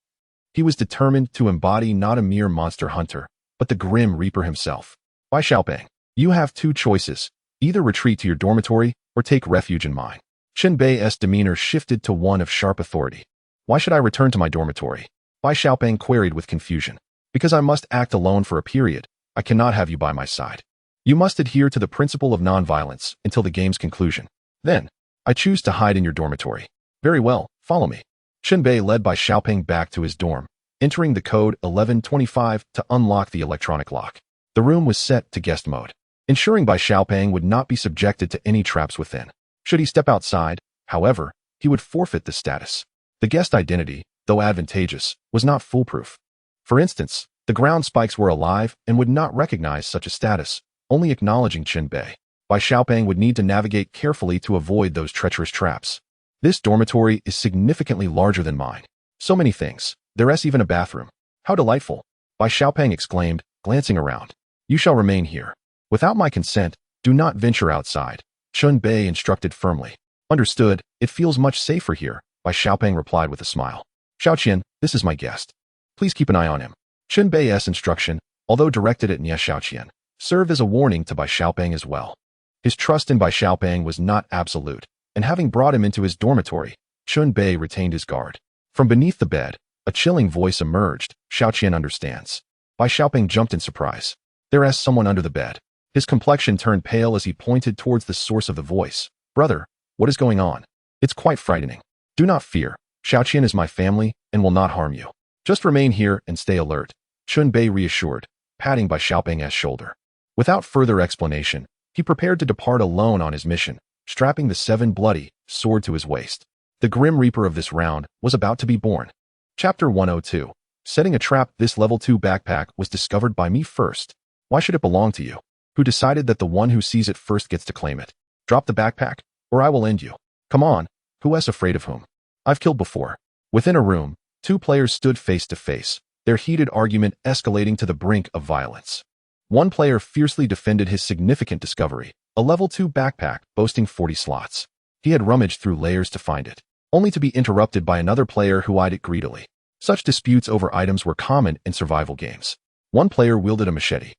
he was determined to embody not a mere monster hunter, but the Grim Reaper himself. Bai Xiaopeng, you have 2 choices, either retreat to your dormitory or take refuge in mine. Chen Bei's demeanor shifted to one of sharp authority. Why should I return to my dormitory? Bai Xiaopeng queried with confusion. Because I must act alone for a period. I cannot have you by my side. You must adhere to the principle of nonviolence until the game's conclusion. Then, I choose to hide in your dormitory. Very well, follow me. Chen Bei led Bai Xiaopeng back to his dorm, entering the code 1125 to unlock the electronic lock. The room was set to guest mode, ensuring Bai Xiaopeng would not be subjected to any traps within. Should he step outside, however, he would forfeit the status. The guest identity, though advantageous, was not foolproof. For instance, the ground spikes were alive and would not recognize such a status, only acknowledging Chen Bei. Bai Xiaopeng would need to navigate carefully to avoid those treacherous traps. This dormitory is significantly larger than mine. So many things. There's even a bathroom. How delightful. Bai Xiaopeng exclaimed, glancing around. You shall remain here. Without my consent, do not venture outside, Chen Bei instructed firmly. Understood, it feels much safer here, Bai Xiaopeng replied with a smile. Xiaoqian, this is my guest. Please keep an eye on him. Chen Bei's instruction, although directed at Nie Xiaoqian, served as a warning to Bai Xiaopeng as well. His trust in Bai Xiaopeng was not absolute, and having brought him into his dormitory, Chen Bei retained his guard. From beneath the bed, a chilling voice emerged. Xiaoqian understands. Bai Xiaopeng jumped in surprise. There is someone under the bed. His complexion turned pale as he pointed towards the source of the voice. Brother, what is going on? It's quite frightening. Do not fear. Xiaoqian is my family and will not harm you. Just remain here and stay alert. Chen Bei reassured, patting Bai Xiaopeng's shoulder. Without further explanation, he prepared to depart alone on his mission, strapping the 7 bloody sword to his waist. The Grim Reaper of this round was about to be born. Chapter 102. Setting a trap. This level 2 backpack was discovered by me first. Why should it belong to you? Who decided that the one who sees it first gets to claim it? Drop the backpack, or I will end you. Come on, who is afraid of whom? I've killed before. Within a room, 2 players stood face to face, their heated argument escalating to the brink of violence. One player fiercely defended his significant discovery, a level 2 backpack boasting 40 slots. He had rummaged through layers to find it, only to be interrupted by another player who eyed it greedily. Such disputes over items were common in survival games. One player wielded a machete,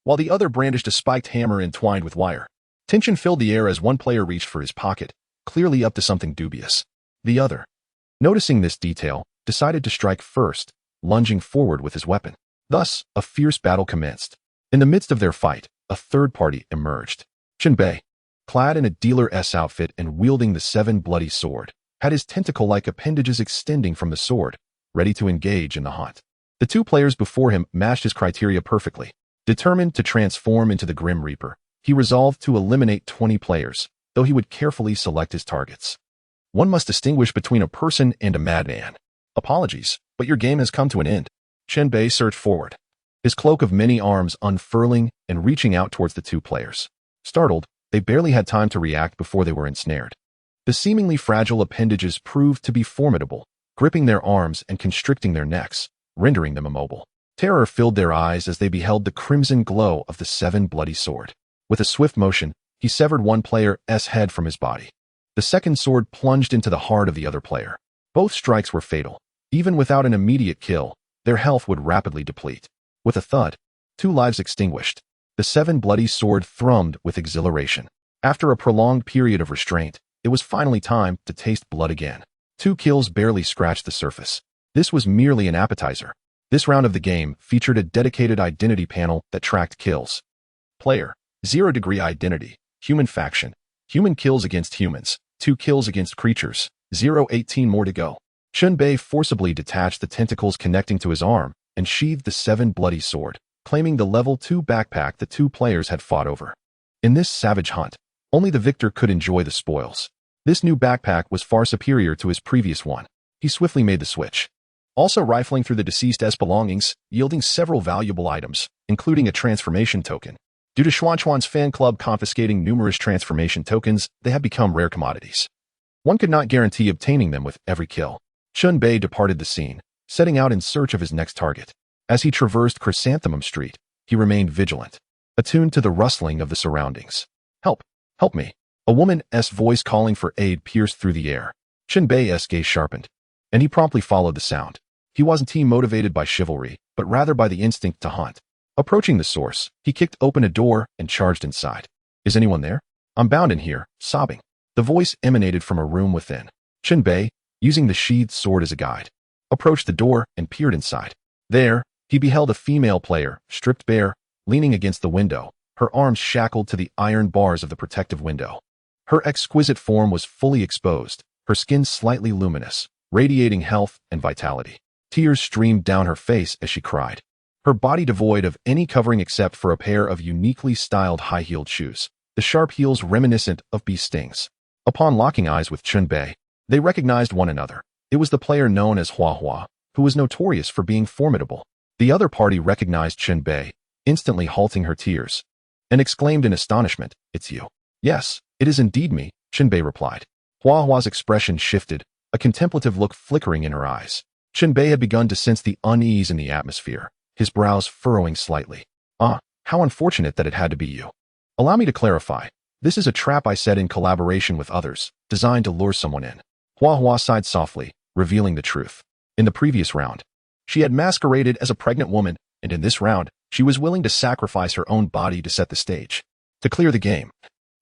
while the other brandished a spiked hammer entwined with wire. Tension filled the air as one player reached for his pocket, clearly up to something dubious. The other, noticing this detail, decided to strike first, lunging forward with his weapon. Thus, a fierce battle commenced. In the midst of their fight, a third party emerged. Chen Bei, clad in a dealer's outfit and wielding the 7 bloody sword, had his tentacle-like appendages extending from the sword, ready to engage in the hunt. The 2 players before him matched his criteria perfectly. Determined to transform into the Grim Reaper, he resolved to eliminate 20 players, though he would carefully select his targets. One must distinguish between a person and a madman. Apologies, but your game has come to an end. Chen Bei surged forward, his cloak of many arms unfurling and reaching out towards the 2 players. Startled, they barely had time to react before they were ensnared. The seemingly fragile appendages proved to be formidable, gripping their arms and constricting their necks, rendering them immobile. Terror filled their eyes as they beheld the crimson glow of the 7 bloody sword. With a swift motion, he severed one player's head from his body. The second sword plunged into the heart of the other player. Both strikes were fatal. Even without an immediate kill, their health would rapidly deplete. With a thud, 2 lives extinguished. The 7 bloody sword thrummed with exhilaration. After a prolonged period of restraint, it was finally time to taste blood again. 2 kills barely scratched the surface. This was merely an appetizer. This round of the game featured a dedicated identity panel that tracked kills. Player, 0 degree identity, human faction, human kills against humans, 2 kills against creatures, 0-18 more to go. Chen Bei forcibly detached the tentacles connecting to his arm and sheathed the 7 bloody sword, claiming the level 2 backpack the 2 players had fought over. In this savage hunt, only the victor could enjoy the spoils. This new backpack was far superior to his previous one. He swiftly made the switch, also rifling through the deceased's belongings, yielding several valuable items, including a transformation token. Due to Xuanchuan's fan club confiscating numerous transformation tokens, they had become rare commodities. One could not guarantee obtaining them with every kill. Chen Bei departed the scene, setting out in search of his next target. As he traversed Chrysanthemum Street, he remained vigilant, attuned to the rustling of the surroundings. Help! Help me! A woman's voice calling for aid pierced through the air. Chen Bei's gaze sharpened, and he promptly followed the sound. He wasn't motivated by chivalry, but rather by the instinct to hunt. Approaching the source, he kicked open a door and charged inside. Is anyone there? I'm bound in here, sobbing. The voice emanated from a room within. Chen Bei, using the sheathed sword as a guide, approached the door and peered inside. There, he beheld a female player, stripped bare, leaning against the window, her arms shackled to the iron bars of the protective window. Her exquisite form was fully exposed, her skin slightly luminous, radiating health and vitality. Tears streamed down her face as she cried, her body devoid of any covering except for a pair of uniquely styled high-heeled shoes, the sharp heels reminiscent of bee stings. Upon locking eyes with Chen Bei, they recognized one another. It was the player known as Hua Hua, who was notorious for being formidable. The other party recognized Chen Bei, instantly halting her tears, and exclaimed in astonishment, "It's you." "Yes, it is indeed me," Chen Bei replied. Hua Hua's expression shifted, a contemplative look flickering in her eyes. Chen Bei had begun to sense the unease in the atmosphere, his brows furrowing slightly. "Ah, how unfortunate that it had to be you. Allow me to clarify. This is a trap I set in collaboration with others, designed to lure someone in. Hua Hua sighed softly, revealing the truth. In the previous round, she had masqueraded as a pregnant woman, and in this round, she was willing to sacrifice her own body to set the stage. To clear the game,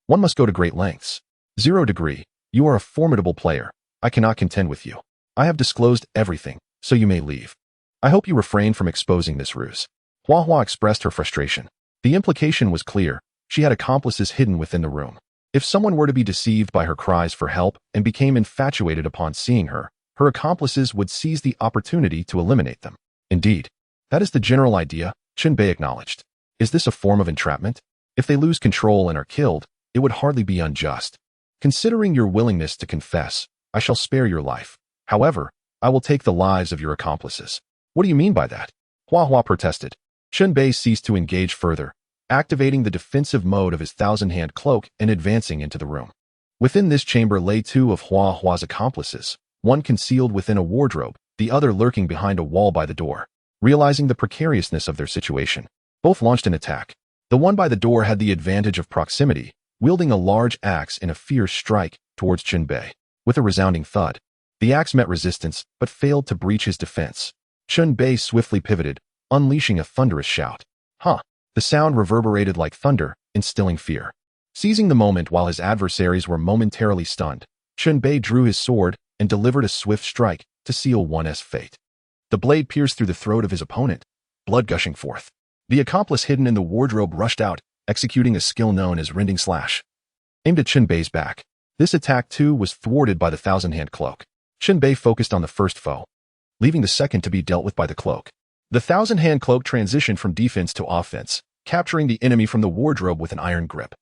one must go to great lengths. 0 degree, you are a formidable player. I cannot contend with you. I have disclosed everything, so you may leave. I hope you refrain from exposing this ruse. Hua Hua expressed her frustration. The implication was clear. She had accomplices hidden within the room. If someone were to be deceived by her cries for help and became infatuated upon seeing her, her accomplices would seize the opportunity to eliminate them. Indeed, that is the general idea, Chen Bei acknowledged. Is this a form of entrapment? If they lose control and are killed, it would hardly be unjust. Considering your willingness to confess, I shall spare your life. However, I will take the lives of your accomplices. What do you mean by that? Hua Hua protested. Chen Bei ceased to engage further, activating the defensive mode of his thousand-hand cloak and advancing into the room. Within this chamber lay 2 of Hua Hua's accomplices, one concealed within a wardrobe, the other lurking behind a wall by the door. Realizing the precariousness of their situation, both launched an attack. The one by the door had the advantage of proximity, wielding a large axe in a fierce strike towards Chen Bei. With a resounding thud, the axe met resistance but failed to breach his defense. Chen Bei swiftly pivoted, unleashing a thunderous shout. "Huh!" The sound reverberated like thunder, instilling fear. Seizing the moment while his adversaries were momentarily stunned, Chen Bei drew his sword and delivered a swift strike to seal one's fate. The blade pierced through the throat of his opponent, blood gushing forth. The accomplice hidden in the wardrobe rushed out, executing a skill known as rending slash, aimed at Chen Bei's back. This attack too was thwarted by the thousand-hand cloak. Chen Bei focused on the first foe, leaving the second to be dealt with by the cloak. The thousand-hand cloak transitioned from defense to offense, capturing the enemy from the wardrobe with an iron grip.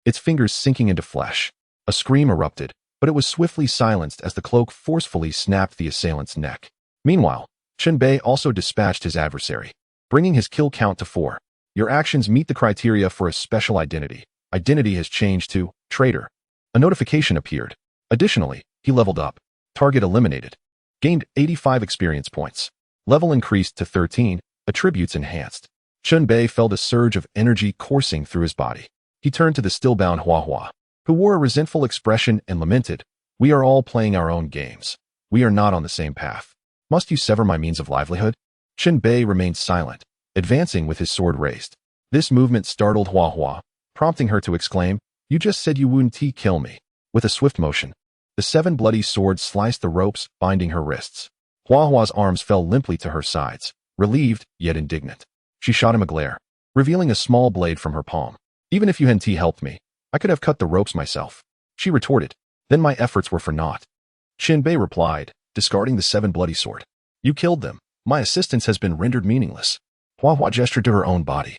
Its fingers sinking into flesh. A scream erupted, but it was swiftly silenced as the cloak forcefully snapped the assailant's neck. Meanwhile, Chen Bei also dispatched his adversary, bringing his kill count to 4. Your actions meet the criteria for a special identity. Identity has changed to traitor. A notification appeared. Additionally, he leveled up. Target eliminated. Gained 85 experience points. Level increased to 13. Attributes enhanced. Chen Bei felt a surge of energy coursing through his body. He turned to the still-bound Hua Hua, who wore a resentful expression and lamented, "We are all playing our own games. We are not on the same path. Must you sever my means of livelihood?" Chen Bei remained silent, advancing with his sword raised. This movement startled Hua Hua, prompting her to exclaim, "You just said you wouldn't kill me." With a swift motion, the 7 bloody swords sliced the ropes binding her wrists. Hua Hua's arms fell limply to her sides, relieved yet indignant. She shot him a glare, revealing a small blade from her palm. "Even if you hadn't helped me, I could have cut the ropes myself," she retorted. "Then my efforts were for naught." Chen Bei replied, discarding the 7 bloody sword. "You killed them. My assistance has been rendered meaningless." Hua Hua gestured to her own body.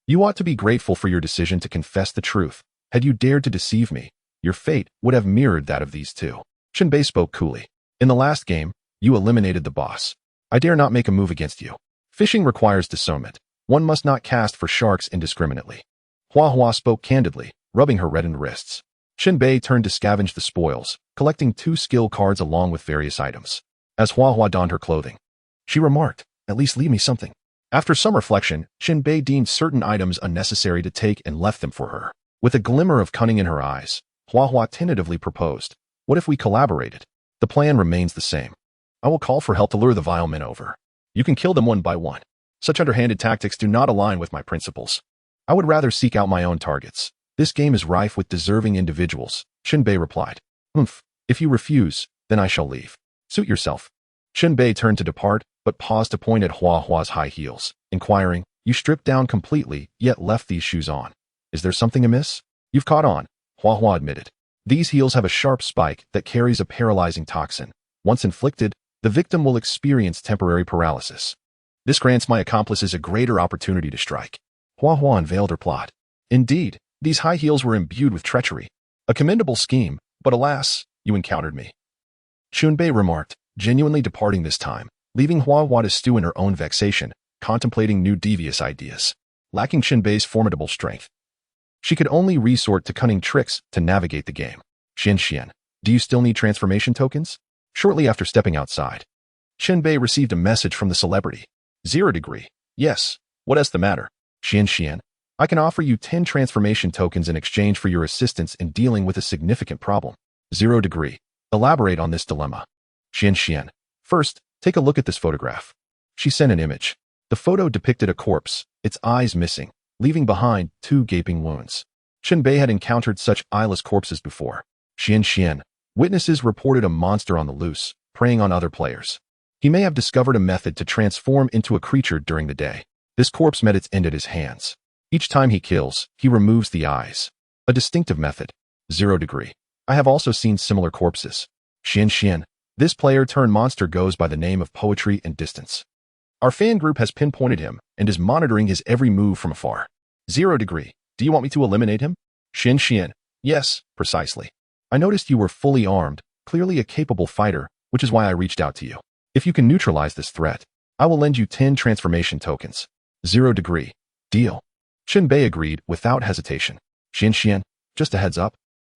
"You ought to be grateful for your decision to confess the truth. Had you dared to deceive me, your fate would have mirrored that of these 2. Chen Bei spoke coolly. "In the last game, you eliminated the boss. I dare not make a move against you. Fishing requires discernment. One must not cast for sharks indiscriminately." Hua Hua spoke candidly, rubbing her reddened wrists. Chen Bei turned to scavenge the spoils, collecting 2 skill cards along with various items. As Hua Hua donned her clothing, she remarked, "At least leave me something." After some reflection, Chen Bei deemed certain items unnecessary to take and left them for her. With a glimmer of cunning in her eyes, Hua Hua tentatively proposed, "What if we collaborated? The plan remains the same. I will call for help to lure the vile men over. You can kill them one by one. Such underhanded tactics do not align with my principles. I would rather seek out my own targets. This game is rife with deserving individuals," Chen Bei replied. If you refuse, then I shall leave. Suit yourself." Chen Bei turned to depart, but paused to point at Hua Hua's high heels, inquiring, "You stripped down completely, yet left these shoes on. Is there something amiss?" "You've caught on," Hua Hua admitted. "These heels have a sharp spike that carries a paralyzing toxin. Once inflicted, the victim will experience temporary paralysis. This grants my accomplices a greater opportunity to strike." Hua Hua unveiled her plot. "Indeed, these high heels were imbued with treachery. A commendable scheme, but alas, you encountered me." Chen Bei remarked, genuinely departing this time, leaving Hua Hua to stew in her own vexation, contemplating new devious ideas. Lacking Chen Bei's formidable strength, she could only resort to cunning tricks to navigate the game. "Xian, do you still need transformation tokens?" Shortly after stepping outside, Chen Bei received a message from the celebrity. 0 degree. "Yes, what is the matter?" "Xian, I can offer you 10 transformation tokens in exchange for your assistance in dealing with a significant problem. 0 degree. Elaborate on this dilemma. Xian. First, take a look at this photograph. She sent an image. The photo depicted a corpse, its eyes missing, leaving behind 2 gaping wounds. Chen Bei had encountered such eyeless corpses before. Xian. Witnesses reported a monster on the loose, preying on other players. He may have discovered a method to transform into a creature during the day. This corpse met its end at his hands. Each time he kills, he removes the eyes. A distinctive method. 0 degree. I have also seen similar corpses. Xian. This player-turned-monster goes by the name of Poetry and Distance. Our fan group has pinpointed him and is monitoring his every move from afar. 0 degree. Do you want me to eliminate him? Xian. Yes, precisely. I noticed you were fully armed, clearly a capable fighter, which is why I reached out to you. If you can neutralize this threat, I will lend you 10 transformation tokens. 0 degree. Deal. Chen Bei agreed without hesitation. Xian, just a heads up.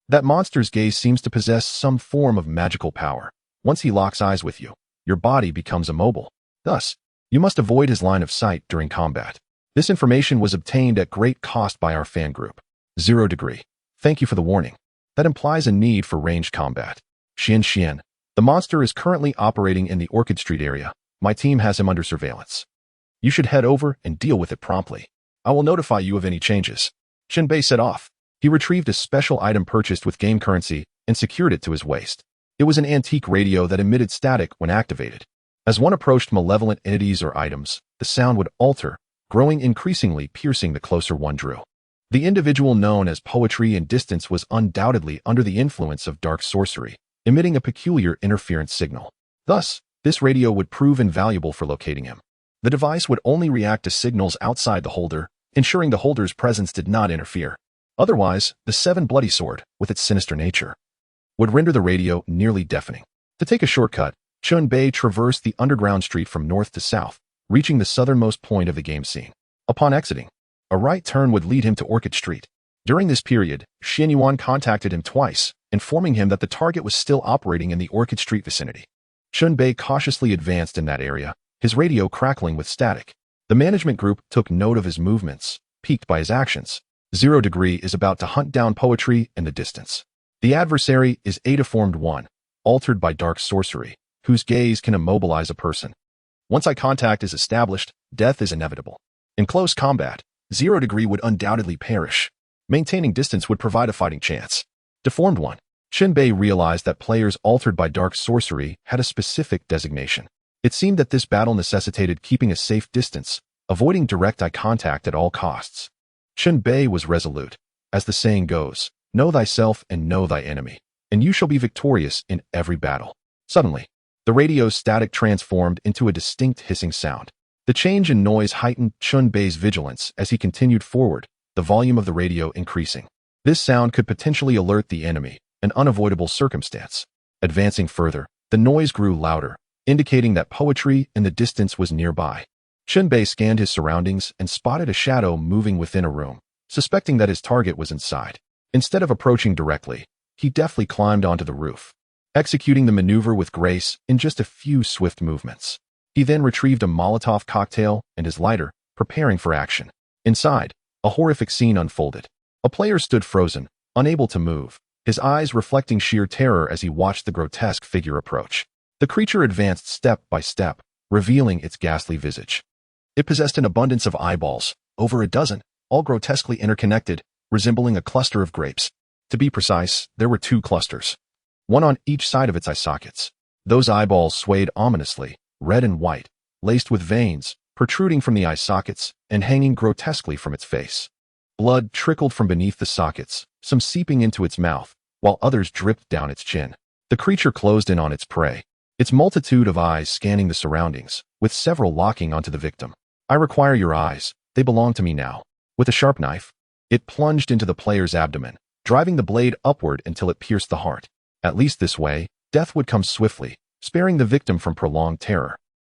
That monster's gaze seems to possess some form of magical power. Once he locks eyes with you, your body becomes immobile. Thus, you must avoid his line of sight during combat. This information was obtained at great cost by our fan group. 0 degree. Thank you for the warning. That implies a need for ranged combat. Xian. The monster is currently operating in the Orchid Street area. My team has him under surveillance. You should head over and deal with it promptly. I will notify you of any changes. Chen Bei set off. He retrieved a special item purchased with game currency and secured it to his waist. It was an antique radio that emitted static when activated. As one approached malevolent entities or items, the sound would alter, growing increasingly piercing the closer one drew. The individual known as Poetry and Distance was undoubtedly under the influence of dark sorcery, emitting a peculiar interference signal. Thus, this radio would prove invaluable for locating him. The device would only react to signals outside the holder, ensuring the holder's presence did not interfere. Otherwise, the 7 bloody sword, with its sinister nature, would render the radio nearly deafening. To take a shortcut, Chen Bei traversed the underground street from north to south, reaching the southernmost point of the game scene. Upon exiting, a right turn would lead him to Orchid Street. During this period, Xian Yuan contacted him twice, informing him that the target was still operating in the Orchid Street vicinity. Chen Bei cautiously advanced in that area, his radio crackling with static. The management group took note of his movements, piqued by his actions. 0 degree is about to hunt down Poetry in the Distance. The adversary is a deformed one, altered by dark sorcery, whose gaze can immobilize a person. Once eye contact is established, death is inevitable. In close combat, 0 degree would undoubtedly perish. Maintaining distance would provide a fighting chance. Deformed one. Chen Bei realized that players altered by dark sorcery had a specific designation. It seemed that this battle necessitated keeping a safe distance, avoiding direct eye contact at all costs. Chen Bei was resolute. As the saying goes, know thyself and know thy enemy, and you shall be victorious in every battle. Suddenly, the radio's static transformed into a distinct hissing sound. The change in noise heightened Chen Bei's vigilance as he continued forward, the volume of the radio increasing. This sound could potentially alert the enemy, an unavoidable circumstance. Advancing further, the noise grew louder, indicating that Poetry in the Distance was nearby. Chen Bei scanned his surroundings and spotted a shadow moving within a room, suspecting that his target was inside. Instead of approaching directly, he deftly climbed onto the roof, executing the maneuver with grace in just a few swift movements. He then retrieved a Molotov cocktail and his lighter, preparing for action. Inside, a horrific scene unfolded. A player stood frozen, unable to move, his eyes reflecting sheer terror as he watched the grotesque figure approach. The creature advanced step by step, revealing its ghastly visage. It possessed an abundance of eyeballs, over a dozen, all grotesquely interconnected, resembling a cluster of grapes. To be precise, there were 2 clusters, one on each side of its eye sockets. Those eyeballs swayed ominously, red and white, laced with veins, protruding from the eye sockets and hanging grotesquely from its face. Blood trickled from beneath the sockets, some seeping into its mouth, while others dripped down its chin. The creature closed in on its prey, its multitude of eyes scanning the surroundings, with several locking onto the victim. I require your eyes, they belong to me now. With a sharp knife, it plunged into the player's abdomen, driving the blade upward until it pierced the heart. At least this way, death would come swiftly, sparing the victim from prolonged terror.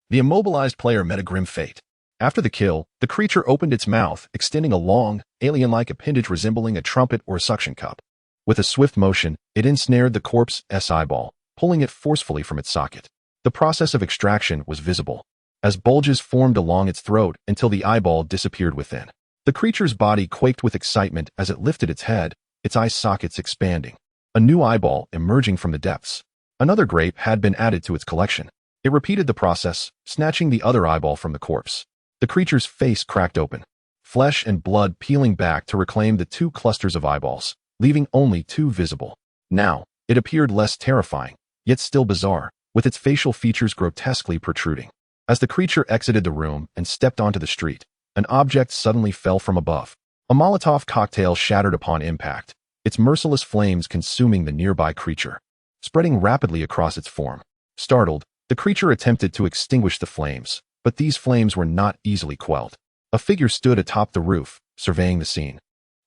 The immobilized player met a grim fate. After the kill, the creature opened its mouth, extending a long, alien-like appendage resembling a trumpet or a suction cup. With a swift motion, it ensnared the corpse's eyeball, pulling it forcefully from its socket. The process of extraction was visible, as bulges formed along its throat until the eyeball disappeared within. The creature's body quaked with excitement as it lifted its head, its eye sockets expanding. A new eyeball emerging from the depths. Another grape had been added to its collection. It repeated the process, snatching the other eyeball from the corpse. The creature's face cracked open, flesh and blood peeling back to reclaim the two clusters of eyeballs, leaving only two visible. Now, it appeared less terrifying, yet still bizarre, with its facial features grotesquely protruding. As the creature exited the room and stepped onto the street, an object suddenly fell from above. A Molotov cocktail shattered upon impact, its merciless flames consuming the nearby creature, spreading rapidly across its form. Startled, the creature attempted to extinguish the flames, but these flames were not easily quelled. A figure stood atop the roof, surveying the scene.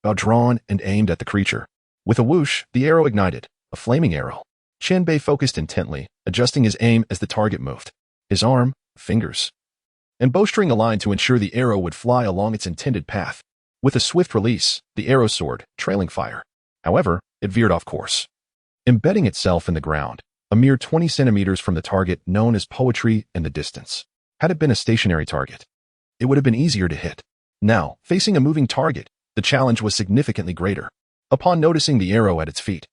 Bow drawn and aimed at the creature. With a whoosh, the arrow ignited, a flaming arrow. Chen Bei focused intently, adjusting his aim as the target moved. His arm, fingers, and bowstring aligned to ensure the arrow would fly along its intended path. With a swift release, the arrow soared, trailing fire. However, it veered off course, embedding itself in the ground, a mere 20 centimeters from the target known as poetry in the distance. Had it been a stationary target, it would have been easier to hit. Now, facing a moving target, the challenge was significantly greater. Upon noticing the arrow at its feet,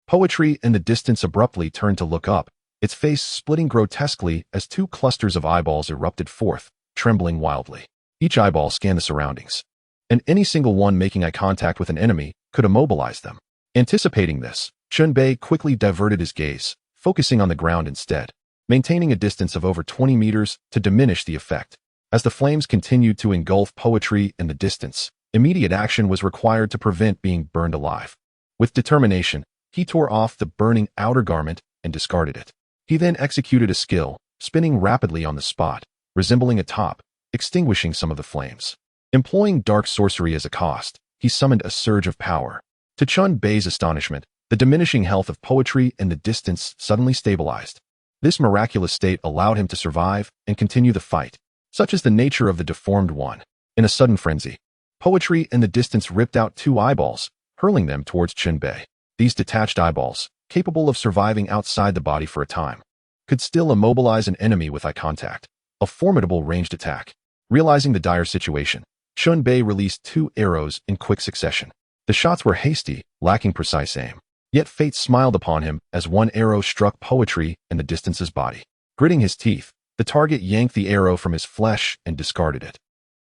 poetry in the distance abruptly turned to look up, its face splitting grotesquely as two clusters of eyeballs erupted forth, trembling wildly. Each eyeball scanned the surroundings, and any single one making eye contact with an enemy could immobilize them. Anticipating this, Chen Bei quickly diverted his gaze, focusing on the ground instead, maintaining a distance of over 20 meters to diminish the effect. As the flames continued to engulf poetry in the distance, immediate action was required to prevent being burned alive. With determination, he tore off the burning outer garment and discarded it. He then executed a skill, spinning rapidly on the spot, resembling a top, extinguishing some of the flames. Employing dark sorcery as a cost, he summoned a surge of power. To Chen Bei's astonishment, the diminishing health of poetry in the distance suddenly stabilized. This miraculous state allowed him to survive and continue the fight. Such is the nature of the deformed one. In a sudden frenzy, poetry in the distance ripped out two eyeballs, hurling them towards Chen Bei. These detached eyeballs, capable of surviving outside the body for a time, could still immobilize an enemy with eye contact, a formidable ranged attack. Realizing the dire situation, Chen Bei released two arrows in quick succession. The shots were hasty, lacking precise aim. Yet fate smiled upon him as one arrow struck poetry in the distance's body. Gritting his teeth, the target yanked the arrow from his flesh and discarded it.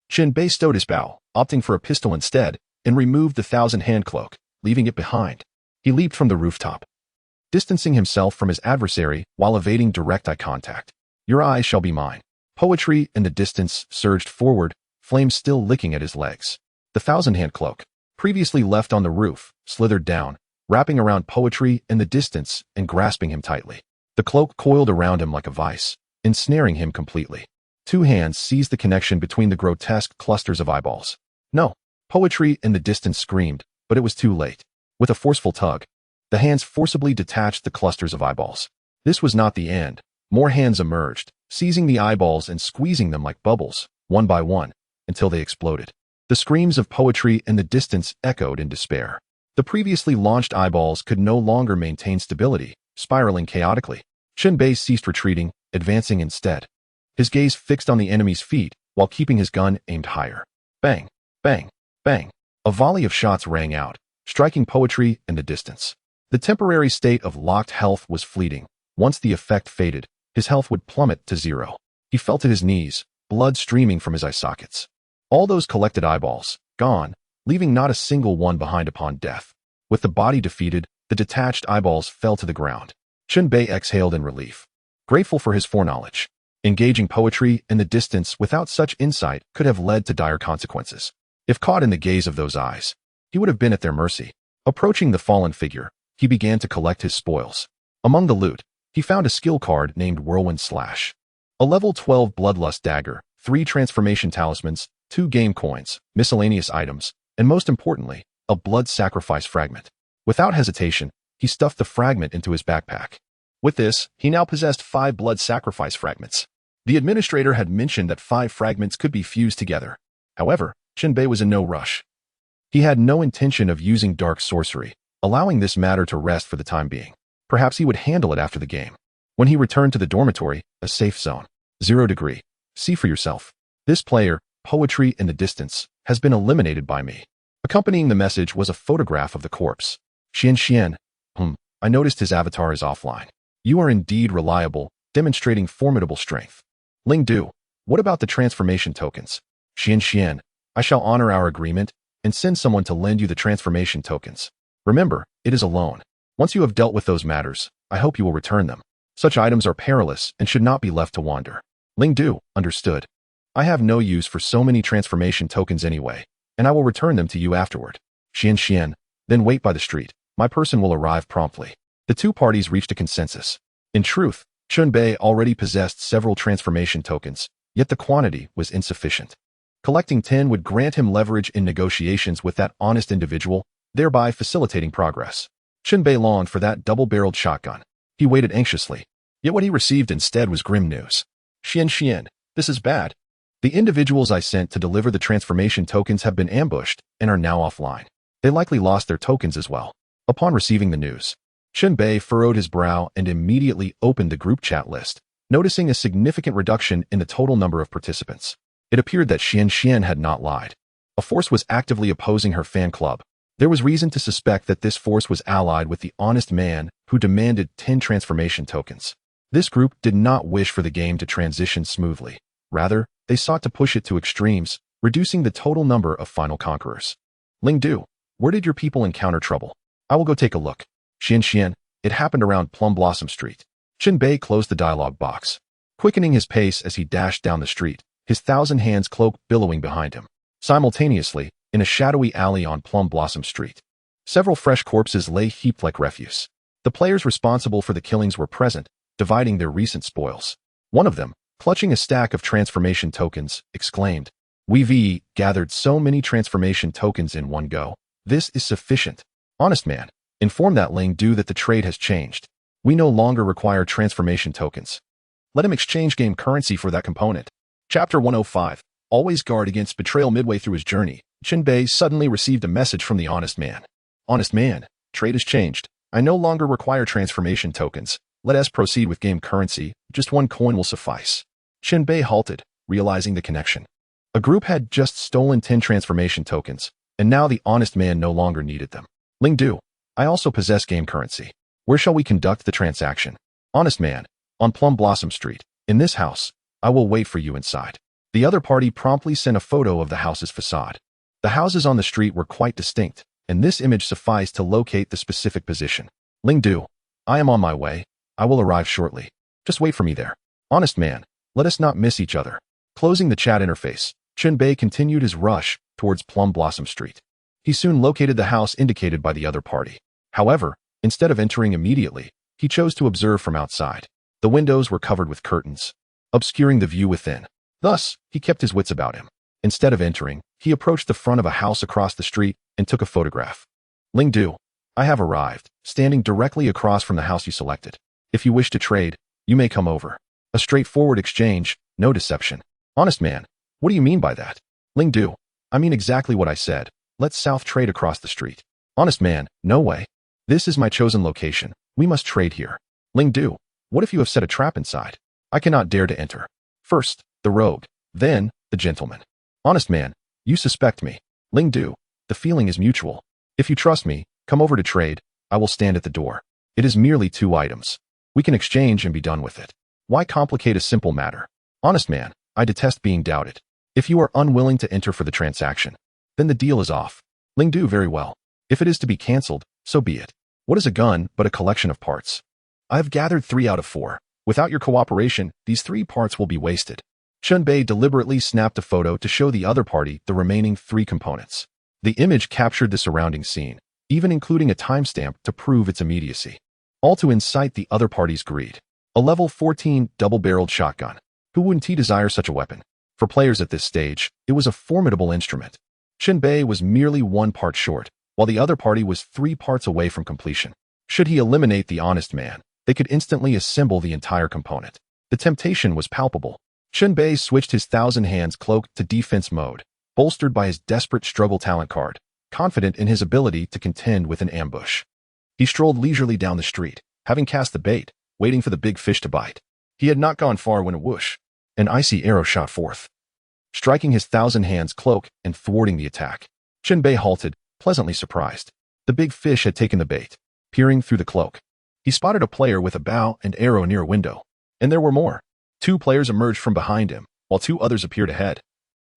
Chen Bei stowed his bow, opting for a pistol instead, and removed the 1,000-hand cloak, leaving it behind. He leaped from the rooftop, distancing himself from his adversary while evading direct eye contact. Your eyes shall be mine. Poetry in the distance surged forward, flames still licking at his legs. The 1,000-hand cloak, previously left on the roof, slithered down, wrapping around poetry in the distance and grasping him tightly. The cloak coiled around him like a vice, ensnaring him completely. Two hands seized the connection between the grotesque clusters of eyeballs. No, poetry in the distance screamed, but it was too late. With a forceful tug, the hands forcibly detached the clusters of eyeballs. This was not the end. More hands emerged, seizing the eyeballs and squeezing them like bubbles, one by one, until they exploded. The screams of poetry in the distance echoed in despair. The previously launched eyeballs could no longer maintain stability, spiraling chaotically. Chen Bei ceased retreating, advancing instead. His gaze fixed on the enemy's feet while keeping his gun aimed higher. Bang, bang, bang. A volley of shots rang out, striking poetry in the distance. The temporary state of locked health was fleeting. Once the effect faded, his health would plummet to zero. He fell to his knees, blood streaming from his eye sockets. All those collected eyeballs, gone, leaving not a single one behind upon death. With the body defeated, the detached eyeballs fell to the ground. Chen Bei exhaled in relief, grateful for his foreknowledge. Engaging poetry in the distance without such insight could have led to dire consequences. If caught in the gaze of those eyes, he would have been at their mercy. Approaching the fallen figure, he began to collect his spoils. Among the loot, he found a skill card named Whirlwind Slash, a level 12 Bloodlust dagger, 3 transformation talismans, 2 game coins, miscellaneous items, and most importantly, a blood sacrifice fragment. Without hesitation, he stuffed the fragment into his backpack. With this, he now possessed 5 blood sacrifice fragments. The administrator had mentioned that 5 fragments could be fused together. However, Chen Bei was in no rush. He had no intention of using dark sorcery, allowing this matter to rest for the time being. Perhaps he would handle it after the game. When he returned to the dormitory, a safe zone. 0 degree. See for yourself. This player, poetry in the distance, has been eliminated by me. Accompanying the message was a photograph of the corpse. Xian, I noticed his avatar is offline. You are indeed reliable, demonstrating formidable strength. Ling Du, what about the transformation tokens? Xian, I shall honor our agreement and send someone to lend you the transformation tokens. Remember, it is a loan. Once you have dealt with those matters, I hope you will return them. Such items are perilous and should not be left to wander. Ling Du, understood. I have no use for so many transformation tokens anyway, and I will return them to you afterward. Xian, then wait by the street. My person will arrive promptly. The two parties reached a consensus. In truth, Chen Bei already possessed several transformation tokens, yet the quantity was insufficient. Collecting 10 would grant him leverage in negotiations with that honest individual, thereby facilitating progress. Chen Bei longed for that double-barreled shotgun. He waited anxiously. Yet what he received instead was grim news. Xian, this is bad. The individuals I sent to deliver the transformation tokens have been ambushed and are now offline. They likely lost their tokens as well. Upon receiving the news, Chen Bei furrowed his brow and immediately opened the group chat list, noticing a significant reduction in the total number of participants. It appeared that Xian had not lied. A force was actively opposing her fan club. There was reason to suspect that this force was allied with the honest man who demanded 10 transformation tokens. This group did not wish for the game to transition smoothly. Rather, they sought to push it to extremes, reducing the total number of final conquerors. Ling Du, where did your people encounter trouble? I will go take a look. Xian, it happened around Plum Blossom Street. Chen Bei closed the dialogue box, quickening his pace as he dashed down the street, his 1,000 hands cloak billowing behind him. Simultaneously, in a shadowy alley on Plum Blossom Street, several fresh corpses lay heaped like refuse. The players responsible for the killings were present, dividing their recent spoils. One of them, clutching a stack of transformation tokens, exclaimed, "We've gathered so many transformation tokens in one go. This is sufficient. Honest man, inform that Ling Du that the trade has changed. We no longer require transformation tokens. Let him exchange game currency for that component." Chapter 105. Always guard against betrayal. Midway through his journey, Chen Bei suddenly received a message from the honest man. "Honest man, trade has changed. I no longer require transformation tokens. Let us proceed with game currency. Just 1 coin will suffice." Chen Bei halted, realizing the connection. A group had just stolen 10 transformation tokens, and now the honest man no longer needed them. "Ling Du, I also possess game currency. Where shall we conduct the transaction?" "Honest man, on Plum Blossom Street, in this house. I will wait for you inside." The other party promptly sent a photo of the house's facade. The houses on the street were quite distinct, and this image sufficed to locate the specific position. "Ling Du, I am on my way. I will arrive shortly. Just wait for me there." "Honest man, let us not miss each other." Closing the chat interface, Chen Bei continued his rush towards Plum Blossom Street. He soon located the house indicated by the other party. However, instead of entering immediately, he chose to observe from outside. The windows were covered with curtains, obscuring the view within. Thus, he kept his wits about him. Instead of entering, he approached the front of a house across the street and took a photograph. "Ling Du, I have arrived, standing directly across from the house you selected. If you wish to trade, you may come over. A straightforward exchange, no deception." "Honest man, what do you mean by that?" "Ling Du, I mean exactly what I said. Let's south trade across the street." "Honest man, no way. This is my chosen location. We must trade here." "Ling Du, what if you have set a trap inside? I cannot dare to enter. First, the rogue, then, the gentleman." "Honest man, you suspect me." "Ling Du, the feeling is mutual. If you trust me, come over to trade. I will stand at the door. It is merely 2 items. We can exchange and be done with it. Why complicate a simple matter?" "Honest man, I detest being doubted. If you are unwilling to enter for the transaction, then the deal is off." "Ling Du, very well. If it is to be cancelled, so be it. What is a gun but a collection of parts? I have gathered 3 out of 4. Without your cooperation, these 3 parts will be wasted." Chen Bei deliberately snapped a photo to show the other party the remaining 3 components. The image captured the surrounding scene, even including a timestamp to prove its immediacy, all to incite the other party's greed. A level 14 double-barreled shotgun. Who wouldn't desire such a weapon? For players at this stage, it was a formidable instrument. Chen Bei was merely 1 part short, while the other party was 3 parts away from completion. Should he eliminate the honest man, they could instantly assemble the entire component. The temptation was palpable. Chen Bei switched his 1,000 hands cloak to defense mode, bolstered by his desperate struggle talent card, confident in his ability to contend with an ambush. He strolled leisurely down the street, having cast the bait, waiting for the big fish to bite. He had not gone far when a whoosh, an icy arrow shot forth. striking his thousand-hands cloak and thwarting the attack. Chen Bei halted, pleasantly surprised. The big fish had taken the bait. Peering through the cloak, he spotted a player with a bow and arrow near a window. And there were more. 2 players emerged from behind him, while 2 others appeared ahead,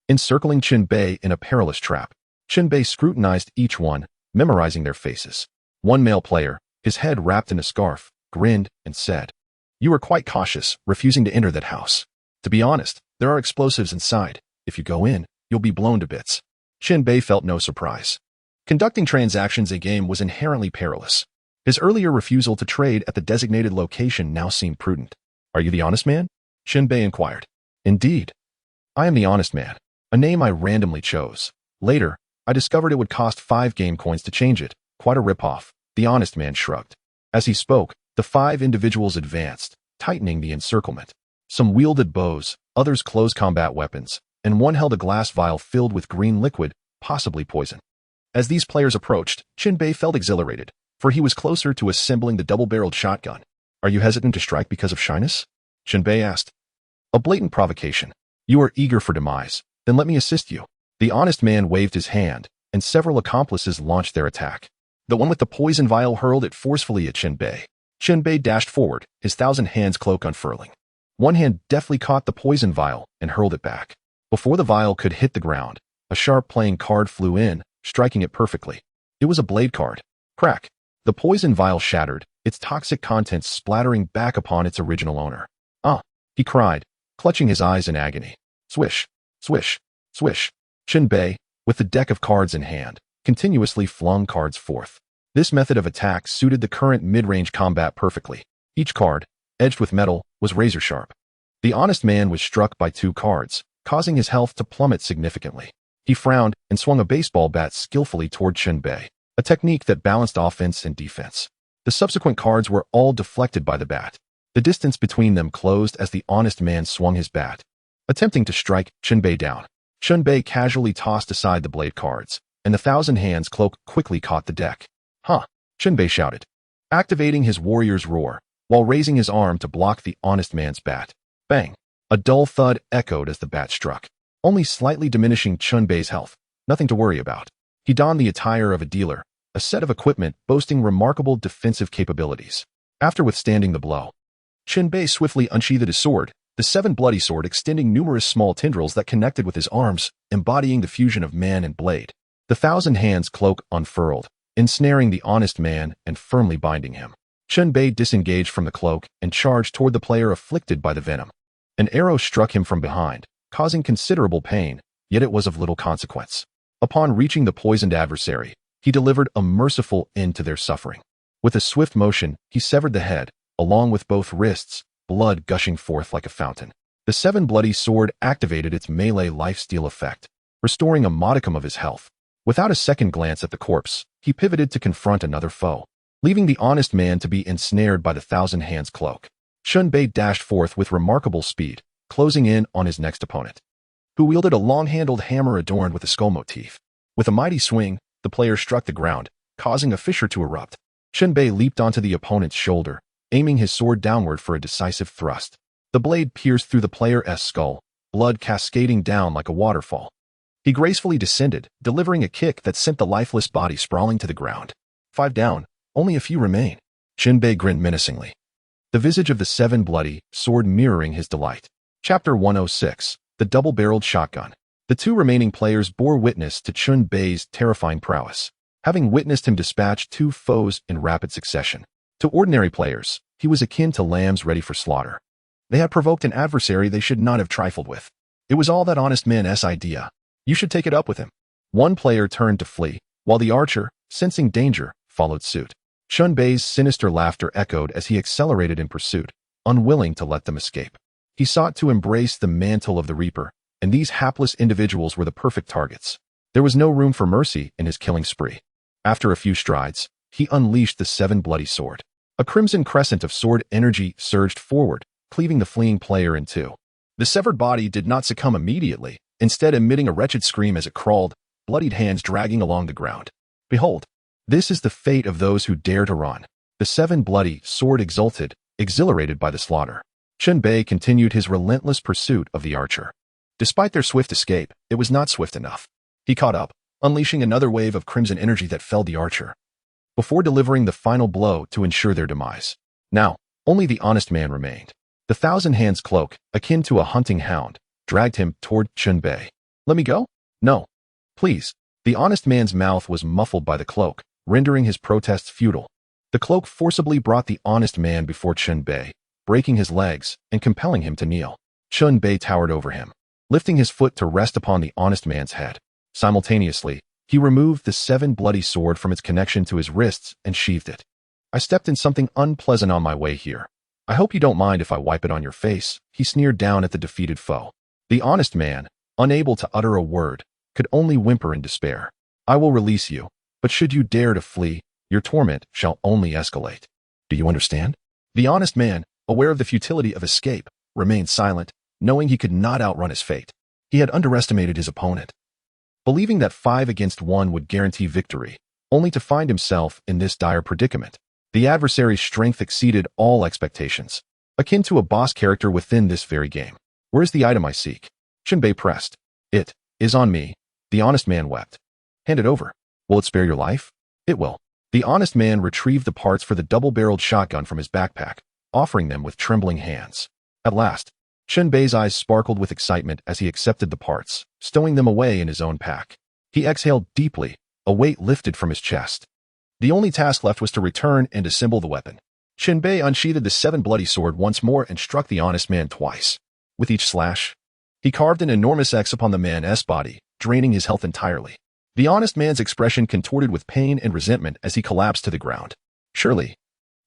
encircling Chen Bei in a perilous trap. Chen Bei scrutinized each one, memorizing their faces. One male player, his head wrapped in a scarf, grinned and said, "You were quite cautious, refusing to enter that house. To be honest, there are explosives inside. If you go in, you'll be blown to bits." Chen Bei felt no surprise. Conducting transactions in a game was inherently perilous. His earlier refusal to trade at the designated location now seemed prudent. "Are you the honest man?" Chen Bei inquired. "Indeed. I am the honest man, a name I randomly chose. Later, I discovered it would cost 5 game coins to change it. Quite a rip-off." The honest man shrugged. As he spoke, the 5 individuals advanced, tightening the encirclement. Some wielded bows, others close combat weapons, and one held a glass vial filled with green liquid, possibly poison. As these players approached, Chen Bei felt exhilarated, for he was closer to assembling the double-barreled shotgun. "Are you hesitant to strike because of shyness?" Chen Bei asked. A blatant provocation. "You are eager for demise. Then let me assist you." The honest man waved his hand, and several accomplices launched their attack. The one with the poison vial hurled it forcefully at Chen Bei. Chen Bei dashed forward, his thousand-hands cloak unfurling. One hand deftly caught the poison vial and hurled it back. Before the vial could hit the ground, a sharp playing card flew in, striking it perfectly. It was a blade card. Crack! The poison vial shattered, its toxic contents splattering back upon its original owner. "Ah!" he cried, clutching his eyes in agony. Swish! Swish! Swish! Chen Bei, with the deck of cards in hand, continuously flung cards forth. This method of attack suited the current mid-range combat perfectly. Each card, edged with metal, was razor-sharp. The honest man was struck by 2 cards, causing his health to plummet significantly. He frowned and swung a baseball bat skillfully toward Chen Bei, a technique that balanced offense and defense. The subsequent cards were all deflected by the bat. The distance between them closed as the honest man swung his bat, attempting to strike Chen Bei down. Chen Bei casually tossed aside the blade cards, and the thousand-hands cloak quickly caught the deck. "Huh!" Chen Bei shouted, activating his warrior's roar, while raising his arm to block the honest man's bat. Bang! A dull thud echoed as the bat struck, only slightly diminishing Chen Bei's health. Nothing to worry about. He donned the attire of a dealer, a set of equipment boasting remarkable defensive capabilities. After withstanding the blow, Chen Bei swiftly unsheathed his sword, the 7 bloody sword extending numerous small tendrils that connected with his arms, embodying the fusion of man and blade. The thousand-hands cloak unfurled, ensnaring the honest man and firmly binding him. Chen Bei disengaged from the cloak and charged toward the player afflicted by the venom. An arrow struck him from behind, causing considerable pain, yet it was of little consequence. Upon reaching the poisoned adversary, he delivered a merciful end to their suffering. With a swift motion, he severed the head, along with both wrists, blood gushing forth like a fountain. The 7 bloody sword activated its melee lifesteal effect, restoring a modicum of his health. Without a second glance at the corpse, he pivoted to confront another foe, leaving the honest man to be ensnared by the thousand-hands cloak. Chen Bei dashed forth with remarkable speed, closing in on his next opponent, who wielded a long-handled hammer adorned with a skull motif. With a mighty swing, the player struck the ground, causing a fissure to erupt. Chen Bei leaped onto the opponent's shoulder, aiming his sword downward for a decisive thrust. The blade pierced through the player's skull, blood cascading down like a waterfall. He gracefully descended, delivering a kick that sent the lifeless body sprawling to the ground. 5 down, only a few remain. Chen Bei grinned menacingly, the visage of the 7 bloody sword mirroring his delight. Chapter 106, The Double-Barreled Shotgun. The 2 remaining players bore witness to Chen Bei's terrifying prowess, having witnessed him dispatch 2 foes in rapid succession. To ordinary players, he was akin to lambs ready for slaughter. They had provoked an adversary they should not have trifled with. It was all that honest man's idea. You should take it up with him. One player turned to flee, while the archer, sensing danger, followed suit. Chen Bei's sinister laughter echoed as he accelerated in pursuit, unwilling to let them escape. He sought to embrace the mantle of the Reaper, and these hapless individuals were the perfect targets. There was no room for mercy in his killing spree. After a few strides, he unleashed the 7 bloody sword. A crimson crescent of sword energy surged forward, cleaving the fleeing player in 2. The severed body did not succumb immediately, instead emitting a wretched scream as it crawled, bloodied hands dragging along the ground. Behold, this is the fate of those who dare to run. The 7 bloody sword exulted, exhilarated by the slaughter. Chen Bei continued his relentless pursuit of the archer. Despite their swift escape, it was not swift enough. He caught up, unleashing another wave of crimson energy that felled the archer, before delivering the final blow to ensure their demise. Now, only the honest man remained. The thousand hands cloak, akin to a hunting hound, dragged him toward Chen Bei. Let me go? No. Please. The honest man's mouth was muffled by the cloak, rendering his protests futile. The cloak forcibly brought the honest man before Chen Bei, breaking his legs and compelling him to kneel. Chen Bei towered over him, lifting his foot to rest upon the honest man's head. Simultaneously, he removed the 7 bloody sword from its connection to his wrists and sheathed it. I stepped in something unpleasant on my way here. I hope you don't mind if I wipe it on your face, he sneered down at the defeated foe. The honest man, unable to utter a word, could only whimper in despair. I will release you, but should you dare to flee, your torment shall only escalate. Do you understand? The honest man, aware of the futility of escape, remained silent, knowing he could not outrun his fate. He had underestimated his opponent, believing that 5 against 1 would guarantee victory, only to find himself in this dire predicament. The adversary's strength exceeded all expectations, akin to a boss character within this very game. Where's the item I seek? Chen Bei pressed. It is on me. The honest man wept. Hand it over. Will it spare your life? It will. The honest man retrieved the parts for the double-barreled shotgun from his backpack, offering them with trembling hands. At last, Chen Bei's eyes sparkled with excitement as he accepted the parts, stowing them away in his own pack. He exhaled deeply, a weight lifted from his chest. The only task left was to return and assemble the weapon. Chen Bei unsheathed the 7 bloody sword once more and struck the honest man twice. With each slash, he carved an enormous X upon the man's body, draining his health entirely. The honest man's expression contorted with pain and resentment as he collapsed to the ground. Surely,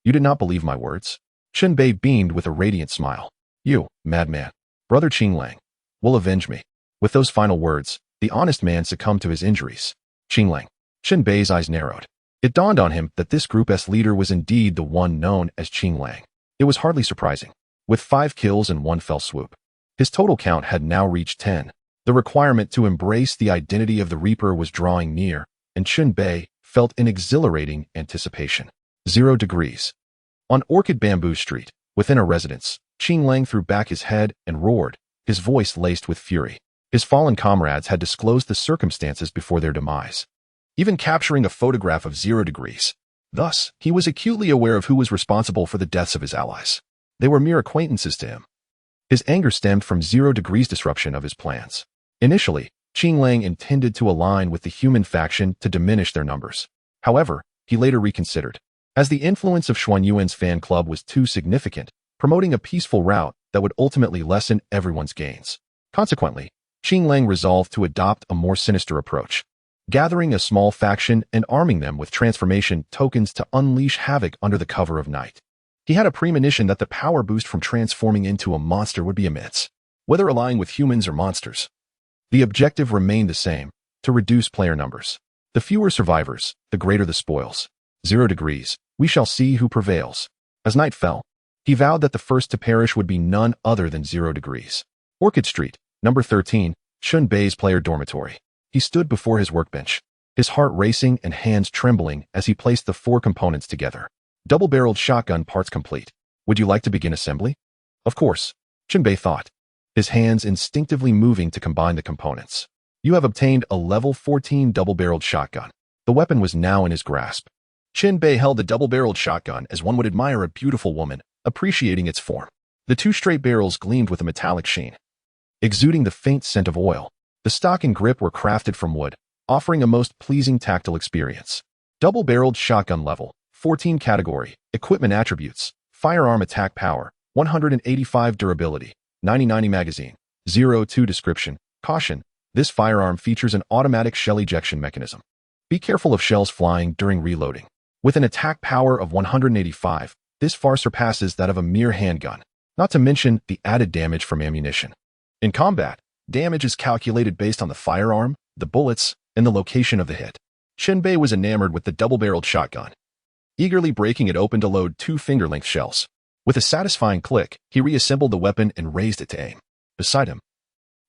you did not believe my words? Chen Bei beamed with a radiant smile. You, madman, brother Qinglang, will avenge me. With those final words, the honest man succumbed to his injuries. Qinglang. Chen Bei's eyes narrowed. It dawned on him that this group's leader was indeed the one known as Qinglang. It was hardly surprising. With 5 kills in one fell swoop, his total count had now reached 10. The requirement to embrace the identity of the Reaper was drawing near, and Chen Bei felt an exhilarating anticipation. 0 degrees. On Orchid Bamboo Street, within a residence, Qinglang threw back his head and roared, his voice laced with fury. His fallen comrades had disclosed the circumstances before their demise, even capturing a photograph of 0 degrees. Thus, he was acutely aware of who was responsible for the deaths of his allies. They were mere acquaintances to him. His anger stemmed from 0 degrees' disruption of his plans. Initially, Qinglang intended to align with the human faction to diminish their numbers. However, he later reconsidered, as the influence of Xuanyuan's fan club was too significant, promoting a peaceful route that would ultimately lessen everyone's gains. Consequently, Qinglang resolved to adopt a more sinister approach, gathering a small faction and arming them with transformation tokens to unleash havoc under the cover of night. He had a premonition that the power boost from transforming into a monster would be immense, whether allying with humans or monsters. The objective remained the same, to reduce player numbers. The fewer survivors, the greater the spoils. 0 degrees, we shall see who prevails. As night fell, he vowed that the first to perish would be none other than 0 degrees. Orchid Street, number 13, Chen Bei's player dormitory. He stood before his workbench, his heart racing and hands trembling as he placed the 4 components together. Double-barreled shotgun parts complete. Would you like to begin assembly? Of course, Chen Bei thought, his hands instinctively moving to combine the components. You have obtained a level 14 double-barreled shotgun. The weapon was now in his grasp. Chen Bei held the double-barreled shotgun as one would admire a beautiful woman, appreciating its form. The 2 straight barrels gleamed with a metallic sheen, exuding the faint scent of oil. The stock and grip were crafted from wood, offering a most pleasing tactile experience. Double-barreled shotgun level, 14 category, equipment attributes, firearm attack power, 185 durability, 90 magazine, 02 description, caution, this firearm features an automatic shell ejection mechanism. Be careful of shells flying during reloading. With an attack power of 185, this far surpasses that of a mere handgun, not to mention the added damage from ammunition. In combat, damage is calculated based on the firearm, the bullets, and the location of the hit. Chen Bei was enamored with the double-barreled shotgun, eagerly breaking it open to load 2 finger-length shells. With a satisfying click, he reassembled the weapon and raised it to aim. Beside him,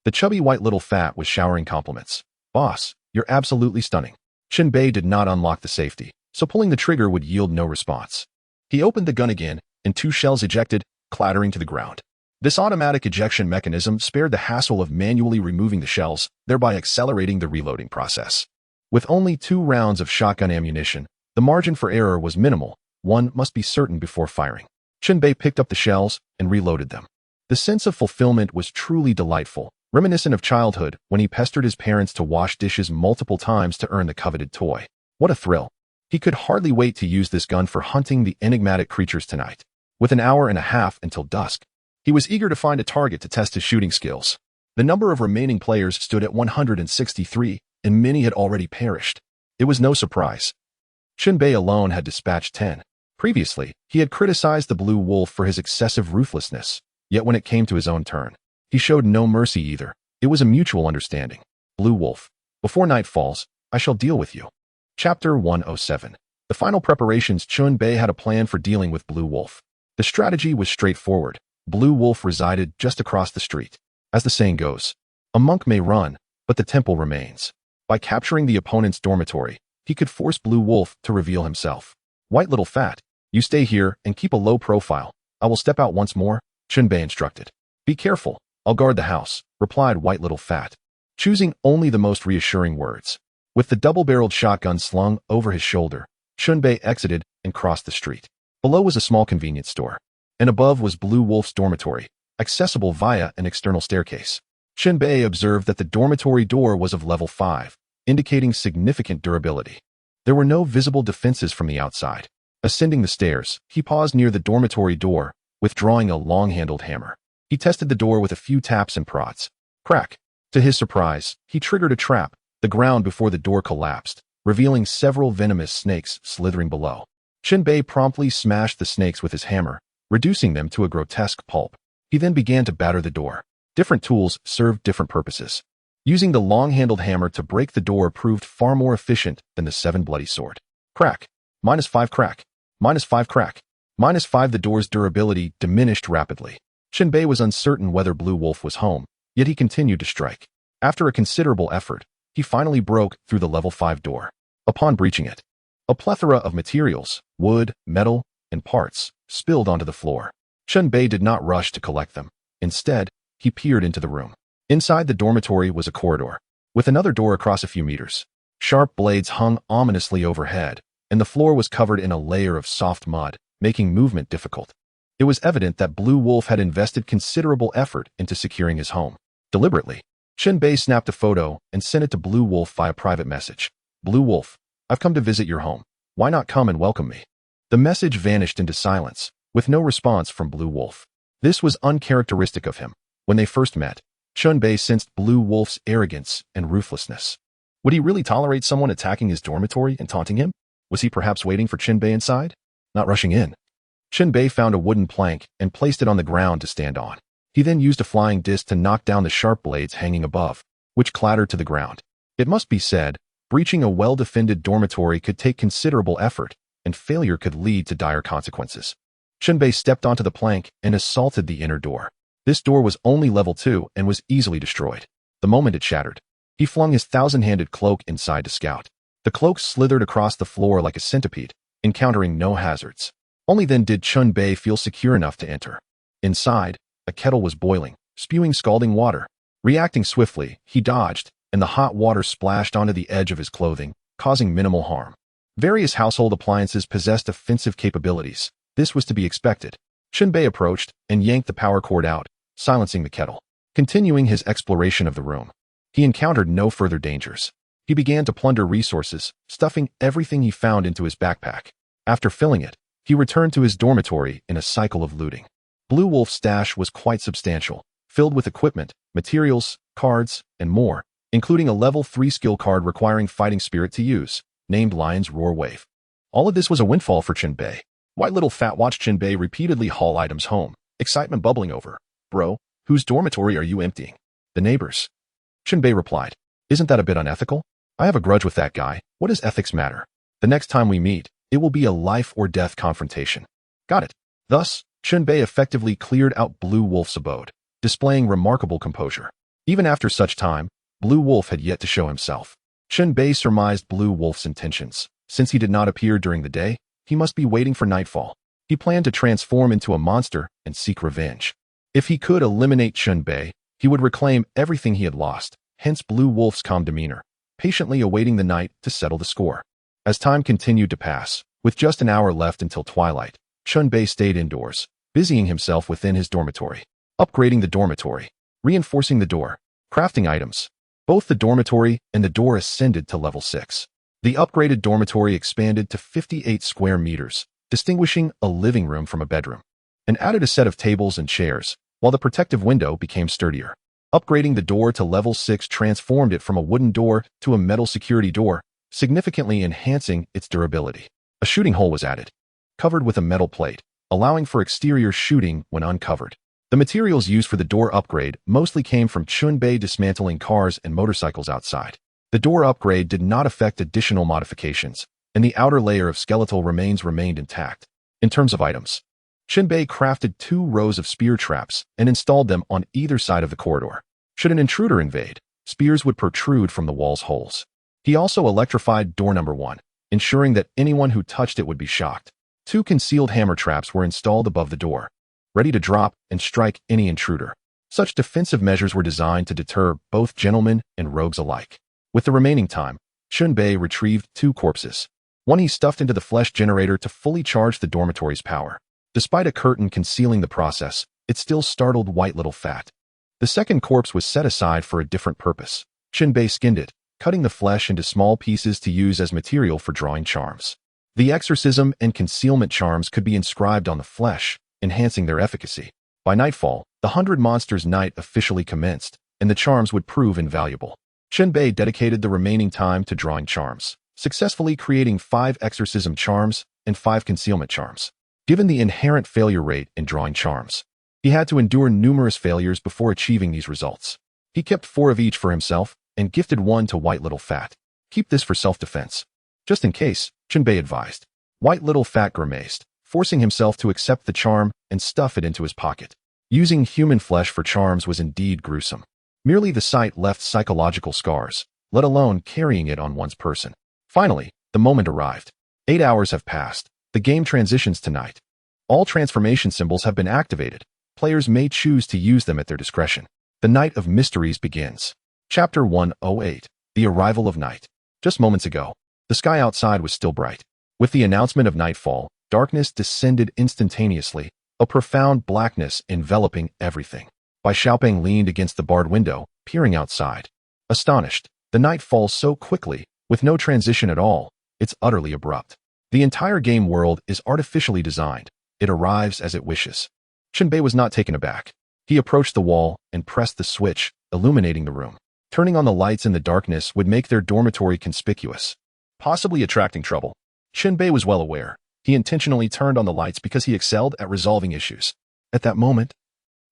the chubby white little fat was showering compliments. Boss, you're absolutely stunning. Chen Bei did not unlock the safety, so pulling the trigger would yield no response. He opened the gun again, and 2 shells ejected, clattering to the ground. This automatic ejection mechanism spared the hassle of manually removing the shells, thereby accelerating the reloading process. With only 2 rounds of shotgun ammunition, the margin for error was minimal. One must be certain before firing. Chen Bei picked up the shells and reloaded them. The sense of fulfillment was truly delightful, reminiscent of childhood when he pestered his parents to wash dishes multiple times to earn the coveted toy. What a thrill! He could hardly wait to use this gun for hunting the enigmatic creatures tonight. With an hour and a half until dusk, he was eager to find a target to test his shooting skills. The number of remaining players stood at 163, and many had already perished. It was no surprise. Chen Bei alone had dispatched 10. Previously, he had criticized the Blue Wolf for his excessive ruthlessness, yet when it came to his own turn, he showed no mercy either. It was a mutual understanding. Blue Wolf, before night falls, I shall deal with you. Chapter 107. The final preparations. Chen Bei had a plan for dealing with Blue Wolf. The strategy was straightforward. Blue Wolf resided just across the street. As the saying goes, a monk may run, but the temple remains. By capturing the opponent's dormitory, he could force Blue Wolf to reveal himself. White little fat, you stay here and keep a low profile. I will step out once more, Chen Bei instructed. Be careful, I'll guard the house, replied White little fat, choosing only the most reassuring words. With the double-barreled shotgun slung over his shoulder, Chen Bei exited and crossed the street. Below was a small convenience store, and above was Blue Wolf's dormitory, accessible via an external staircase. Chen Bei observed that the dormitory door was of level 5, indicating significant durability. There were no visible defenses from the outside. Ascending the stairs, he paused near the dormitory door, withdrawing a long-handled hammer. He tested the door with a few taps and prods. Crack! To his surprise, he triggered a trap, the ground before the door collapsed, revealing several venomous snakes slithering below. Chen Bei promptly smashed the snakes with his hammer, reducing them to a grotesque pulp. He then began to batter the door. Different tools served different purposes. Using the long-handled hammer to break the door proved far more efficient than the 7 bloody sword. Crack! -5 crack! -5 crack! -5. The door's durability diminished rapidly. Chen Bei was uncertain whether Blue Wolf was home, yet he continued to strike. After a considerable effort, he finally broke through the level 5 door. Upon breaching it, a plethora of materials, wood, metal, and parts, spilled onto the floor. Chen Bei did not rush to collect them. Instead, he peered into the room. Inside the dormitory was a corridor, with another door across a few meters. Sharp blades hung ominously overhead, and the floor was covered in a layer of soft mud, making movement difficult. It was evident that Blue Wolf had invested considerable effort into securing his home. Deliberately, Chen Bei snapped a photo and sent it to Blue Wolf via private message. Blue Wolf, I've come to visit your home. Why not come and welcome me? The message vanished into silence, with no response from Blue Wolf. This was uncharacteristic of him. When they first met, Chen Bei sensed Blue Wolf's arrogance and ruthlessness. Would he really tolerate someone attacking his dormitory and taunting him? Was he perhaps waiting for Chen Bei inside? Not rushing in. Chen Bei found a wooden plank and placed it on the ground to stand on. He then used a flying disc to knock down the sharp blades hanging above, which clattered to the ground. It must be said, breaching a well-defended dormitory could take considerable effort, and failure could lead to dire consequences. Chen Bei stepped onto the plank and assaulted the inner door. This door was only level 2 and was easily destroyed. The moment it shattered, he flung his 1,000-handed cloak inside to scout. The cloak slithered across the floor like a centipede, encountering no hazards. Only then did Chen Bei feel secure enough to enter. Inside, a kettle was boiling, spewing scalding water. Reacting swiftly, he dodged, and the hot water splashed onto the edge of his clothing, causing minimal harm. Various household appliances possessed offensive capabilities. This was to be expected. Chen Bei approached and yanked the power cord out, silencing the kettle. Continuing his exploration of the room, he encountered no further dangers. He began to plunder resources, stuffing everything he found into his backpack. After filling it, he returned to his dormitory in a cycle of looting. Blue Wolf's stash was quite substantial, filled with equipment, materials, cards, and more, including a level 3 skill card requiring fighting spirit to use, named Lion's Roar Wave. All of this was a windfall for Chen Bei. White little fat watched Chen Bei repeatedly haul items home, excitement bubbling over. Bro, whose dormitory are you emptying? The neighbor's. Chen Bei replied, isn't that a bit unethical? I have a grudge with that guy. What does ethics matter? The next time we meet, it will be a life or death confrontation. Got it. Thus, Chen Bei effectively cleared out Blue Wolf's abode, displaying remarkable composure. Even after such time, Blue Wolf had yet to show himself. Chen Bei surmised Blue Wolf's intentions. Since he did not appear during the day, he must be waiting for nightfall. He planned to transform into a monster and seek revenge. If he could eliminate Chen Bei, he would reclaim everything he had lost, hence Blue Wolf's calm demeanor, patiently awaiting the night to settle the score. As time continued to pass, with just an hour left until twilight, Chen Bei stayed indoors, busying himself within his dormitory, upgrading the dormitory, reinforcing the door, crafting items. Both the dormitory and the door ascended to level 6. The upgraded dormitory expanded to 58 square meters, distinguishing a living room from a bedroom, and added a set of tables and chairs, while the protective window became sturdier. Upgrading the door to level 6 transformed it from a wooden door to a metal security door, significantly enhancing its durability. A shooting hole was added, covered with a metal plate, allowing for exterior shooting when uncovered. The materials used for the door upgrade mostly came from Chen Bei dismantling cars and motorcycles outside. The door upgrade did not affect additional modifications, and the outer layer of skeletal remains remained intact. In terms of items, Chen Bei crafted 2 rows of spear traps and installed them on either side of the corridor. Should an intruder invade, spears would protrude from the wall's holes. He also electrified door number 1, ensuring that anyone who touched it would be shocked. 2 concealed hammer traps were installed above the door, ready to drop and strike any intruder. Such defensive measures were designed to deter both gentlemen and rogues alike. With the remaining time, Chen Bei retrieved 2 corpses. One he stuffed into the flesh generator to fully charge the dormitory's power. Despite a curtain concealing the process, it still startled White Little Fat. The second corpse was set aside for a different purpose. Chen Bei skinned it, cutting the flesh into small pieces to use as material for drawing charms. The exorcism and concealment charms could be inscribed on the flesh, enhancing their efficacy. By nightfall, the 100 Monsters' Night officially commenced, and the charms would prove invaluable. Chen Bei dedicated the remaining time to drawing charms, successfully creating 5 exorcism charms and 5 concealment charms. Given the inherent failure rate in drawing charms, he had to endure numerous failures before achieving these results. He kept 4 of each for himself and gifted 1 to White Little Fat. Keep this for self-defense. Just in case, Chen Bei advised. White Little Fat grimaced, forcing himself to accept the charm and stuff it into his pocket. Using human flesh for charms was indeed gruesome. Merely the sight left psychological scars, let alone carrying it on one's person. Finally, the moment arrived. 8 hours have passed. The game transitions to night. All transformation symbols have been activated. Players may choose to use them at their discretion. The Night of Mysteries begins. Chapter 108. The Arrival of Night. Just moments ago, the sky outside was still bright. With the announcement of nightfall, darkness descended instantaneously, a profound blackness enveloping everything. Bai Xiaoping leaned against the barred window, peering outside. Astonished, the night falls so quickly, with no transition at all, it's utterly abrupt. The entire game world is artificially designed. It arrives as it wishes. Chen Bei was not taken aback. He approached the wall and pressed the switch, illuminating the room. Turning on the lights in the darkness would make their dormitory conspicuous, possibly attracting trouble. Chen Bei was well aware. He intentionally turned on the lights because he excelled at resolving issues. At that moment,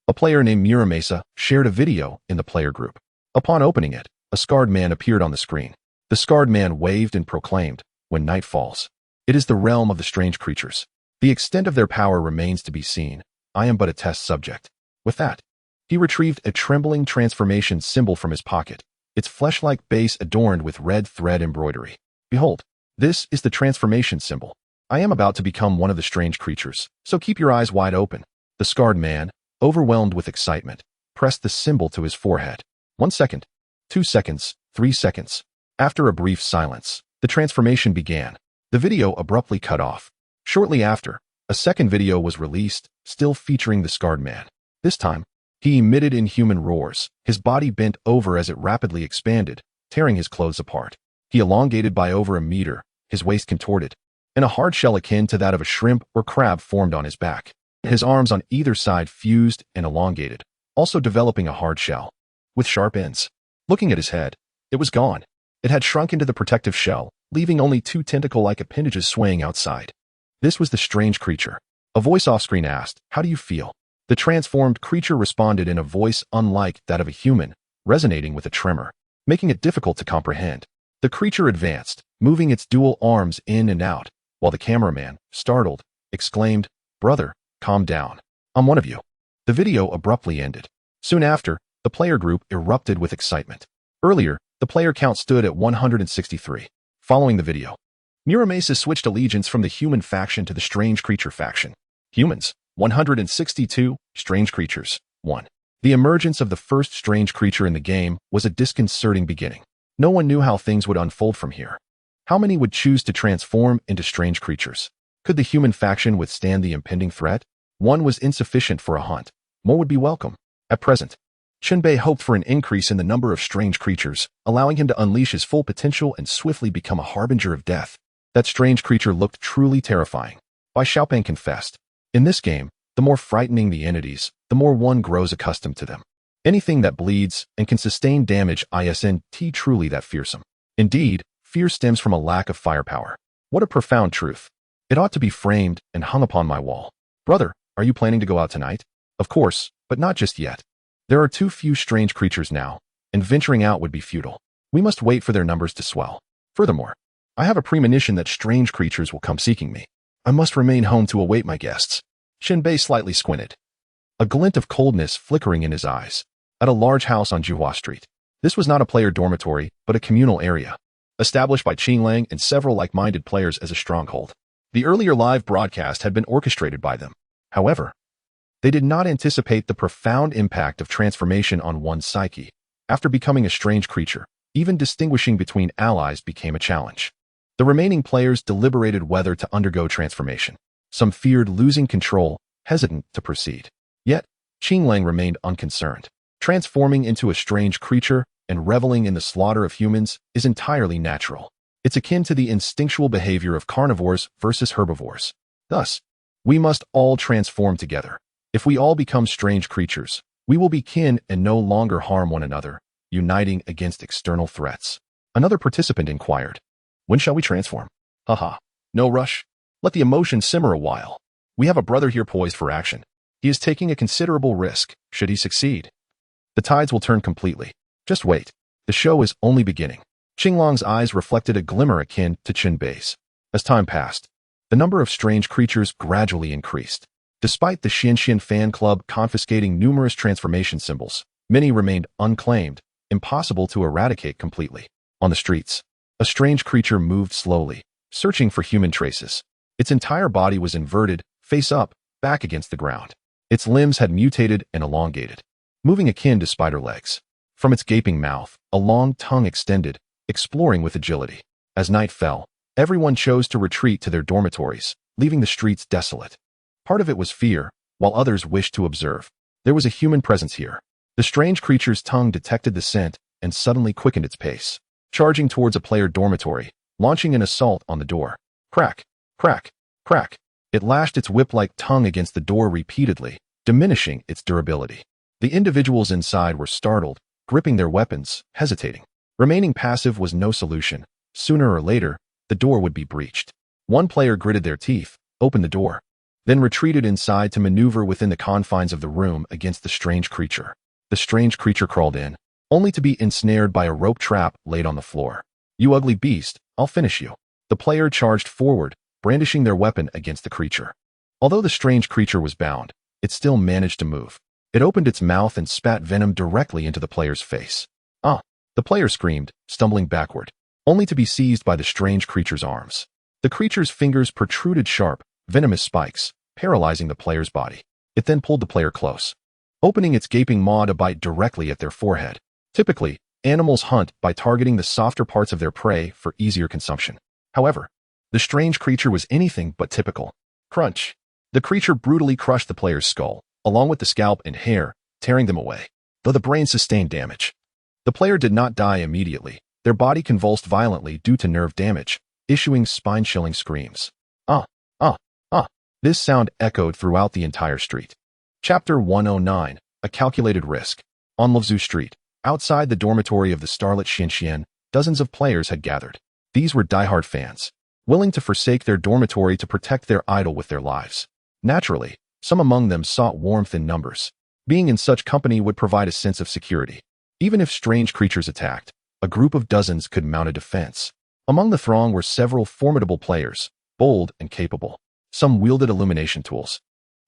a player named Myriad shared a video in the player group. Upon opening it, a scarred man appeared on the screen. The scarred man waved and proclaimed, "When night falls, it is the realm of the strange creatures. The extent of their power remains to be seen. I am but a test subject." With that, he retrieved a trembling transformation symbol from his pocket, its flesh-like base adorned with red thread embroidery. "Behold, this is the transformation symbol. I am about to become one of the strange creatures, so keep your eyes wide open." The scarred man, overwhelmed with excitement, pressed the symbol to his forehead. 1 second, 2 seconds, 3 seconds. After a brief silence, the transformation began. The video abruptly cut off. Shortly after, a second video was released, still featuring the scarred man. This time, he emitted inhuman roars. His body bent over as it rapidly expanded, tearing his clothes apart. He elongated by over a meter, his waist contorted, and a hard shell akin to that of a shrimp or crab formed on his back. His arms on either side fused and elongated, also developing a hard shell, with sharp ends. Looking at his head, it was gone. It had shrunk into the protective shell, leaving only 2 tentacle-like appendages swaying outside. This was the strange creature. A voice off-screen asked, "How do you feel?" The transformed creature responded in a voice unlike that of a human, resonating with a tremor, making it difficult to comprehend. The creature advanced, moving its dual arms in and out, while the cameraman, startled, exclaimed, "Brother, calm down. I'm one of you." The video abruptly ended. Soon after, the player group erupted with excitement. Earlier, the player count stood at 163. Following the video, Myriad switched allegiance from the human faction to the strange creature faction. Humans, 162. Strange Creatures. 1. The emergence of the first strange creature in the game was a disconcerting beginning. No one knew how things would unfold from here. How many would choose to transform into strange creatures? Could the human faction withstand the impending threat? One was insufficient for a hunt. More would be welcome. At present, Chen Bei hoped for an increase in the number of strange creatures, allowing him to unleash his full potential and swiftly become a harbinger of death. That strange creature looked truly terrifying. Bai Xiaopeng confessed. In this game, the more frightening the entities, the more one grows accustomed to them. Anything that bleeds and can sustain damage isn't truly that fearsome. Indeed, fear stems from a lack of firepower. What a profound truth. It ought to be framed and hung upon my wall. Brother, are you planning to go out tonight? Of course, but not just yet. There are too few strange creatures now, and venturing out would be futile. We must wait for their numbers to swell. Furthermore, I have a premonition that strange creatures will come seeking me. I must remain home to await my guests. Chen Bei slightly squinted, a glint of coldness flickering in his eyes. At a large house on Juhua Street. This was not a player dormitory, but a communal area, established by Qinglang and several like-minded players as a stronghold. The earlier live broadcast had been orchestrated by them. However, they did not anticipate the profound impact of transformation on one's psyche. After becoming a strange creature, even distinguishing between allies became a challenge. The remaining players deliberated whether to undergo transformation. Some feared losing control, hesitant to proceed. Yet, Qinglang remained unconcerned. Transforming into a strange creature and reveling in the slaughter of humans is entirely natural. It's akin to the instinctual behavior of carnivores versus herbivores. Thus, we must all transform together. If we all become strange creatures, we will be kin and no longer harm one another, uniting against external threats. Another participant inquired, when shall we transform? Haha, no rush. Let the emotion simmer a while. We have a brother here poised for action. He is taking a considerable risk, should he succeed. The tides will turn completely. Just wait. The show is only beginning. Qinglang's eyes reflected a glimmer akin to Chen Bei's. As time passed, the number of strange creatures gradually increased. Despite the Xianxian fan club confiscating numerous transformation symbols, many remained unclaimed, impossible to eradicate completely. On the streets, a strange creature moved slowly, searching for human traces. Its entire body was inverted, face up, back against the ground. Its limbs had mutated and elongated, moving akin to spider legs. From its gaping mouth, a long tongue extended, exploring with agility. As night fell, everyone chose to retreat to their dormitories, leaving the streets desolate. Part of it was fear, while others wished to observe. There was a human presence here. The strange creature's tongue detected the scent and suddenly quickened its pace, charging towards a player dormitory, launching an assault on the door. Crack, crack, crack. It lashed its whip-like tongue against the door repeatedly, diminishing its durability. The individuals inside were startled, gripping their weapons, hesitating. Remaining passive was no solution. Sooner or later, the door would be breached. One player gritted their teeth, opened the door, then retreated inside to maneuver within the confines of the room against the strange creature. The strange creature crawled in, only to be ensnared by a rope trap laid on the floor. You ugly beast, I'll finish you. The player charged forward, brandishing their weapon against the creature. Although the strange creature was bound, it still managed to move. It opened its mouth and spat venom directly into the player's face. Ah! The player screamed, stumbling backward, only to be seized by the strange creature's arms. The creature's fingers protruded sharp, venomous spikes, paralyzing the player's body. It then pulled the player close, opening its gaping maw to bite directly at their forehead. Typically, animals hunt by targeting the softer parts of their prey for easier consumption. However, the strange creature was anything but typical. Crunch! The creature brutally crushed the player's skull, along with the scalp and hair, tearing them away. Though the brain sustained damage, the player did not die immediately. Their body convulsed violently due to nerve damage, issuing spine-chilling screams. Ah, ah, ah. This sound echoed throughout the entire street. Chapter 109, A Calculated Risk. On Levzhu Street, outside the dormitory of the starlet Xianxian, dozens of players had gathered. These were diehard fans, willing to forsake their dormitory to protect their idol with their lives. Naturally, some among them sought warmth in numbers. Being in such company would provide a sense of security. Even if strange creatures attacked, a group of dozens could mount a defense. Among the throng were several formidable players, bold and capable. Some wielded illumination tools,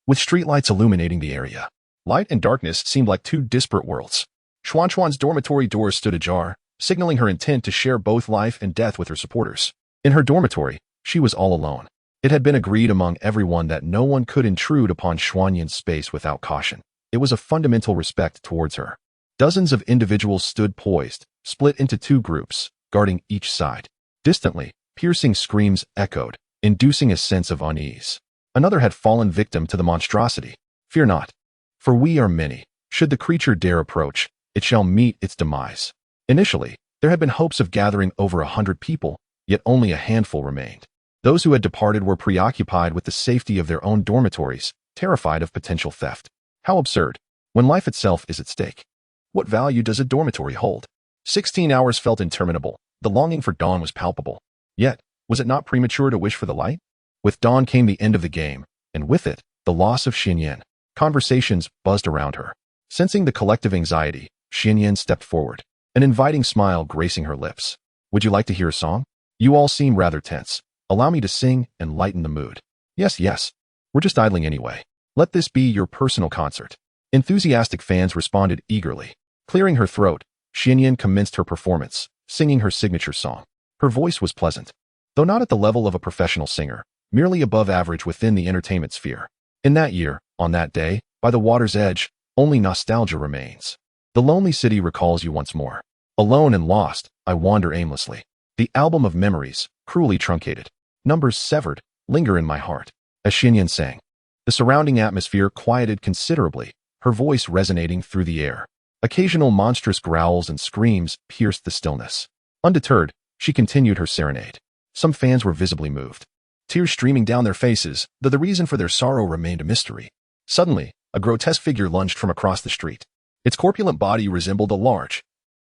with streetlights illuminating the area. Light and darkness seemed like two disparate worlds. Xuanxuan's dormitory doors stood ajar, signaling her intent to share both life and death with her supporters. In her dormitory, she was all alone. It had been agreed among everyone that no one could intrude upon Xuanyan's space without caution. It was a fundamental respect towards her. Dozens of individuals stood poised, split into two groups, guarding each side. Distantly, piercing screams echoed, inducing a sense of unease. Another had fallen victim to the monstrosity. Fear not, for we are many. Should the creature dare approach, it shall meet its demise. Initially, there had been hopes of gathering over 100 people, yet only a handful remained. Those who had departed were preoccupied with the safety of their own dormitories, terrified of potential theft. How absurd, when life itself is at stake. What value does a dormitory hold? 16 hours felt interminable. The longing for dawn was palpable. Yet, was it not premature to wish for the light? With dawn came the end of the game, and with it, the loss of Xianyan. Conversations buzzed around her. Sensing the collective anxiety, Xianyan stepped forward, an inviting smile gracing her lips. Would you like to hear a song? You all seem rather tense. Allow me to sing and lighten the mood. Yes. We're just idling anyway. Let this be your personal concert. Enthusiastic fans responded eagerly. Clearing her throat, Xianyan commenced her performance, singing her signature song. Her voice was pleasant, though not at the level of a professional singer, merely above average within the entertainment sphere. In that year, on that day, by the water's edge, only nostalgia remains. The lonely city recalls you once more. Alone and lost, I wander aimlessly. The album of memories, cruelly truncated. Numbers severed, linger in my heart. As Xianyan sang, the surrounding atmosphere quieted considerably, her voice resonating through the air. Occasional monstrous growls and screams pierced the stillness. Undeterred, she continued her serenade. Some fans were visibly moved, tears streaming down their faces, though the reason for their sorrow remained a mystery. Suddenly, a grotesque figure lunged from across the street. Its corpulent body resembled a large,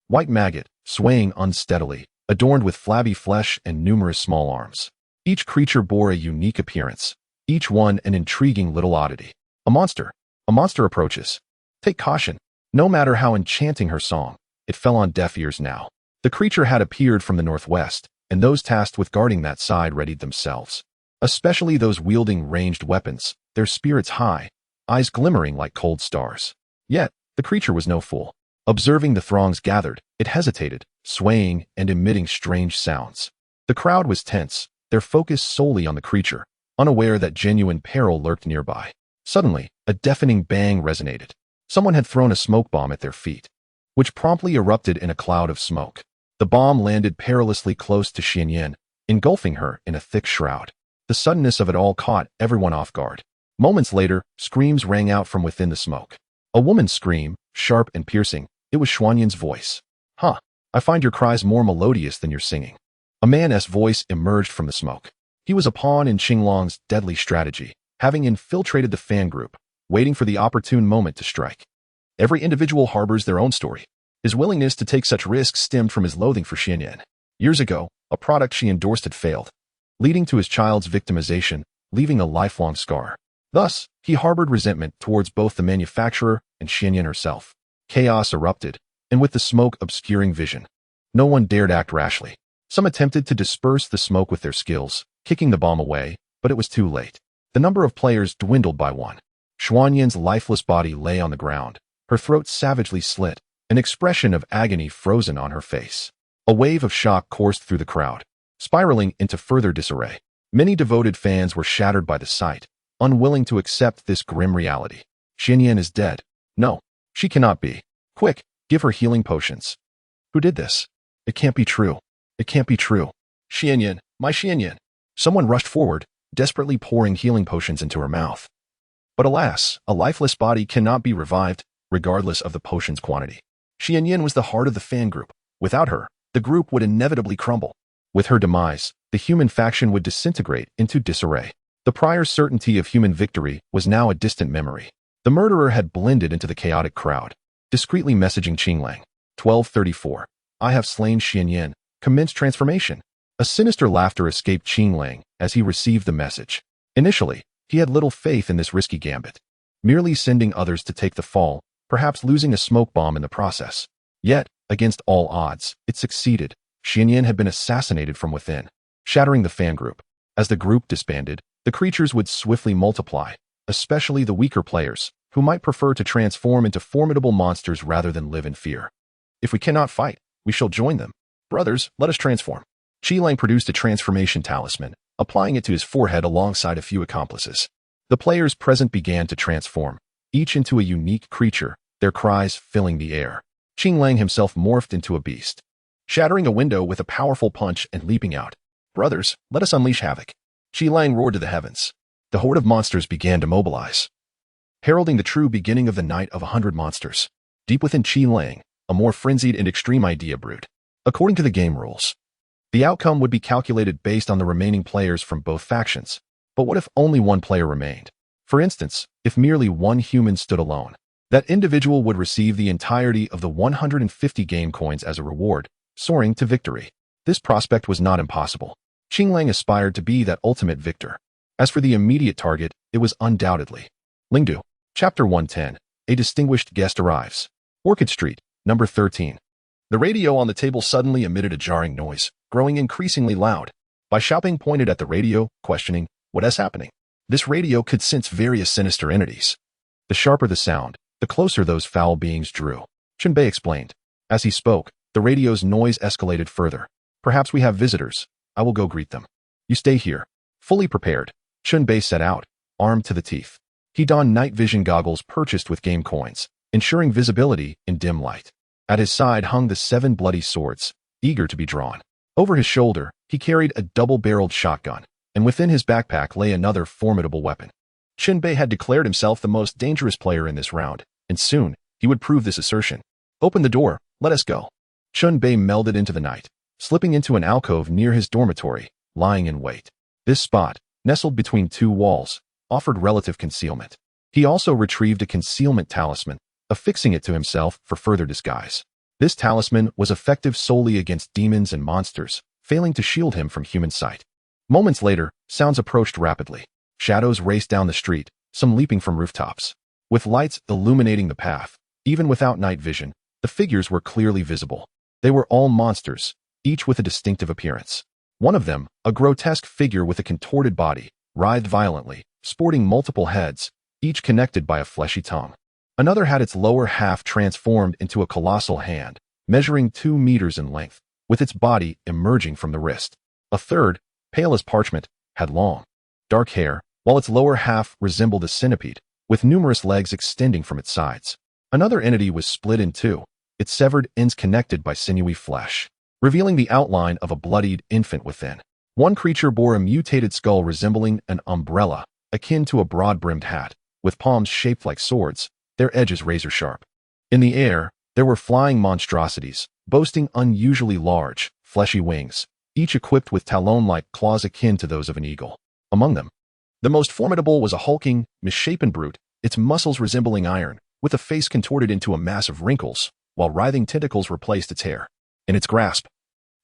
white maggot, swaying unsteadily, adorned with flabby flesh and numerous small arms. Each creature bore a unique appearance, each one an intriguing little oddity. A monster approaches. Take caution. No matter how enchanting her song, it fell on deaf ears now. The creature had appeared from the northwest, and those tasked with guarding that side readied themselves. Especially those wielding ranged weapons, their spirits high, eyes glimmering like cold stars. Yet, the creature was no fool. Observing the throngs gathered, it hesitated, swaying and emitting strange sounds. The crowd was tense, their focus solely on the creature, unaware that genuine peril lurked nearby. Suddenly, a deafening bang resonated. Someone had thrown a smoke bomb at their feet, which promptly erupted in a cloud of smoke. The bomb landed perilously close to Xianyan, engulfing her in a thick shroud. The suddenness of it all caught everyone off guard. Moments later, screams rang out from within the smoke. A woman's scream, sharp and piercing. It was Xuanyan's voice. I find your cries more melodious than your singing. A man's voice emerged from the smoke. He was a pawn in Qinglong's deadly strategy, having infiltrated the fan group, waiting for the opportune moment to strike. Every individual harbors their own story. His willingness to take such risks stemmed from his loathing for Xianyan. Years ago, a product she endorsed had failed, leading to his child's victimization, leaving a lifelong scar. Thus, he harbored resentment towards both the manufacturer and Xianyan herself. Chaos erupted, and with the smoke obscuring vision, no one dared act rashly. Some attempted to disperse the smoke with their skills, kicking the bomb away, but it was too late. The number of players dwindled by one. Xuanyan's lifeless body lay on the ground, her throat savagely slit, an expression of agony frozen on her face. A wave of shock coursed through the crowd, spiraling into further disarray. Many devoted fans were shattered by the sight, unwilling to accept this grim reality. Xianyan is dead. No, she cannot be. Quick, give her healing potions. Who did this? It can't be true. It can't be true. Xianyan, my Xianyan. Someone rushed forward, desperately pouring healing potions into her mouth. But alas, a lifeless body cannot be revived, regardless of the potion's quantity. Xianyan was the heart of the fan group. Without her, the group would inevitably crumble. With her demise, the human faction would disintegrate into disarray. The prior certainty of human victory was now a distant memory. The murderer had blended into the chaotic crowd, discreetly messaging Qinglang. 1234. I have slain Xianyan. Commence transformation. A sinister laughter escaped Qinglang as he received the message. Initially, he had little faith in this risky gambit, merely sending others to take the fall, perhaps losing a smoke bomb in the process. Yet, against all odds, it succeeded. Xianyan had been assassinated from within, shattering the fan group. As the group disbanded, the creatures would swiftly multiply, especially the weaker players, who might prefer to transform into formidable monsters rather than live in fear. If we cannot fight, we shall join them. Brothers, let us transform. Qi Lang produced a transformation talisman, applying it to his forehead alongside a few accomplices. The players present began to transform, each into a unique creature, their cries filling the air. Qing Lang himself morphed into a beast, shattering a window with a powerful punch and leaping out. "Brothers, let us unleash havoc." Qi Lang roared to the heavens. The horde of monsters began to mobilize, heralding the true beginning of the Night of 100 Monsters. Deep within Qi Lang, a more frenzied and extreme idea brewed. According to the game rules, the outcome would be calculated based on the remaining players from both factions. But what if only one player remained? For instance, if merely one human stood alone, that individual would receive the entirety of the 150 game coins as a reward, soaring to victory. This prospect was not impossible. Qing Lang aspired to be that ultimate victor. As for the immediate target, it was undoubtedly Lingdu. Chapter 110. A distinguished guest arrives. Orchid Street, number 13. The radio on the table suddenly emitted a jarring noise, growing increasingly loud. Bai Xiaoping pointed at the radio, questioning, "What is happening?" This radio could sense various sinister entities. The sharper the sound, the closer those foul beings drew. Chen Bei explained. As he spoke, the radio's noise escalated further. "Perhaps we have visitors. I will go greet them. You stay here." Fully prepared, Chen Bei set out, armed to the teeth. He donned night vision goggles purchased with game coins, ensuring visibility in dim light. At his side hung the 7 bloody swords, eager to be drawn. Over his shoulder, he carried a double-barreled shotgun, and within his backpack lay another formidable weapon. Chen Bei had declared himself the most dangerous player in this round, and soon he would prove this assertion. "Open the door, let us go." Chen Bei melded into the night, slipping into an alcove near his dormitory, lying in wait. This spot, nestled between 2 walls, offered relative concealment. He also retrieved a concealment talisman, affixing it to himself for further disguise. This talisman was effective solely against demons and monsters, failing to shield him from human sight. Moments later, sounds approached rapidly. Shadows raced down the street, some leaping from rooftops. With lights illuminating the path, even without night vision, the figures were clearly visible. They were all monsters, each with a distinctive appearance. One of them, a grotesque figure with a contorted body, writhed violently, sporting multiple heads, each connected by a fleshy tongue. Another had its lower half transformed into a colossal hand, measuring 2 meters in length, with its body emerging from the wrist. A third, pale as parchment, had long, dark hair, while its lower half resembled a centipede, with numerous legs extending from its sides. Another entity was split in 2, its severed ends connected by sinewy flesh, revealing the outline of a bloodied infant within. One creature bore a mutated skull resembling an umbrella, akin to a broad-brimmed hat, with palms shaped like swords, their edges razor-sharp. In the air, there were flying monstrosities, boasting unusually large, fleshy wings, each equipped with talon-like claws akin to those of an eagle. Among them, the most formidable was a hulking, misshapen brute, its muscles resembling iron, with a face contorted into a mass of wrinkles, while writhing tentacles replaced its hair. In its grasp,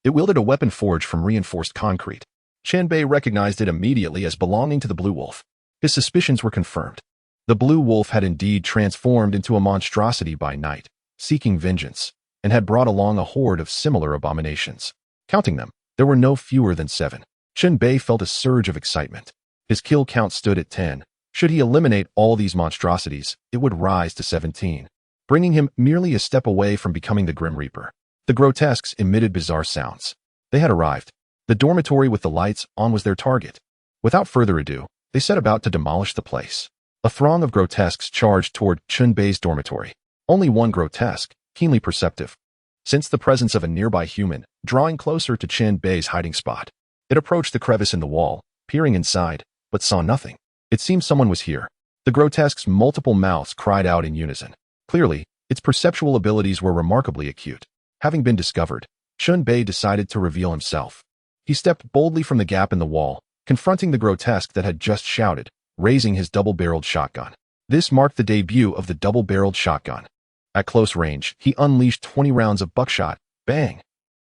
it wielded a weapon forged from reinforced concrete. Chen Bei recognized it immediately as belonging to the Blue Wolf. His suspicions were confirmed. The Blue Wolf had indeed transformed into a monstrosity by night, seeking vengeance, and had brought along a horde of similar abominations. Counting them, there were no fewer than 7. Chen Bei felt a surge of excitement. His kill count stood at 10. Should he eliminate all these monstrosities, it would rise to 17, bringing him merely a step away from becoming the Grim Reaper. The grotesques emitted bizarre sounds. They had arrived. The dormitory with the lights on was their target. Without further ado, they set about to demolish the place. A throng of grotesques charged toward Chen Bei's dormitory. Only one grotesque, keenly perceptive, sensed the presence of a nearby human, drawing closer to Chen Bei's hiding spot. It approached the crevice in the wall, peering inside, but saw nothing. It seemed someone was here. The grotesque's multiple mouths cried out in unison. Clearly, its perceptual abilities were remarkably acute. Having been discovered, Chen Bei decided to reveal himself. He stepped boldly from the gap in the wall, confronting the grotesque that had just shouted, raising his double-barreled shotgun. This marked the debut of the double-barreled shotgun. At close range, he unleashed 20 rounds of buckshot. Bang!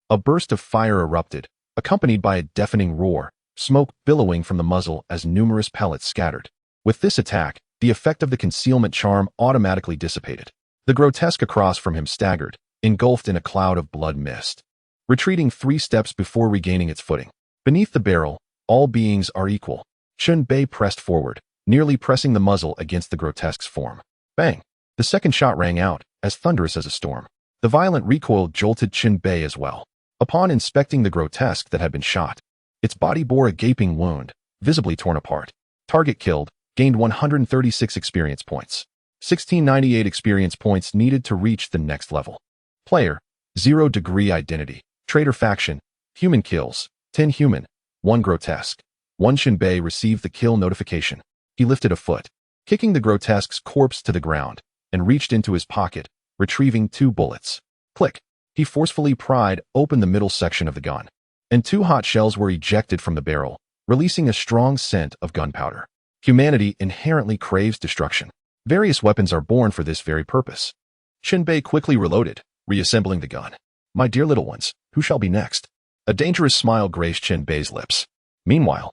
A burst of fire erupted, accompanied by a deafening roar, smoke billowing from the muzzle as numerous pellets scattered. With this attack, the effect of the concealment charm automatically dissipated. The grotesque across from him staggered, engulfed in a cloud of blood mist, retreating 3 steps before regaining its footing. Beneath the barrel, all beings are equal. Chen Bei pressed forward, nearly pressing the muzzle against the grotesque's form. Bang! The second shot rang out, as thunderous as a storm. The violent recoil jolted Chen Bei as well. Upon inspecting the grotesque that had been shot, Its body bore a gaping wound, visibly torn apart. Target killed, gained 136 experience points. 1698 experience points needed to reach the next level. Player, 0 degree identity. Traitor faction, human kills, 10 human, 1 grotesque. 1 Chen Bei received the kill notification. He lifted a foot, kicking the grotesque's corpse to the ground, and reached into his pocket, retrieving 2 bullets. Click. He forcefully pried open the middle section of the gun, and 2 hot shells were ejected from the barrel, releasing a strong scent of gunpowder. Humanity inherently craves destruction. Various weapons are born for this very purpose. Chen Bei quickly reloaded, reassembling the gun. My dear little ones, who shall be next? A dangerous smile graced Chen Bei's lips. Meanwhile,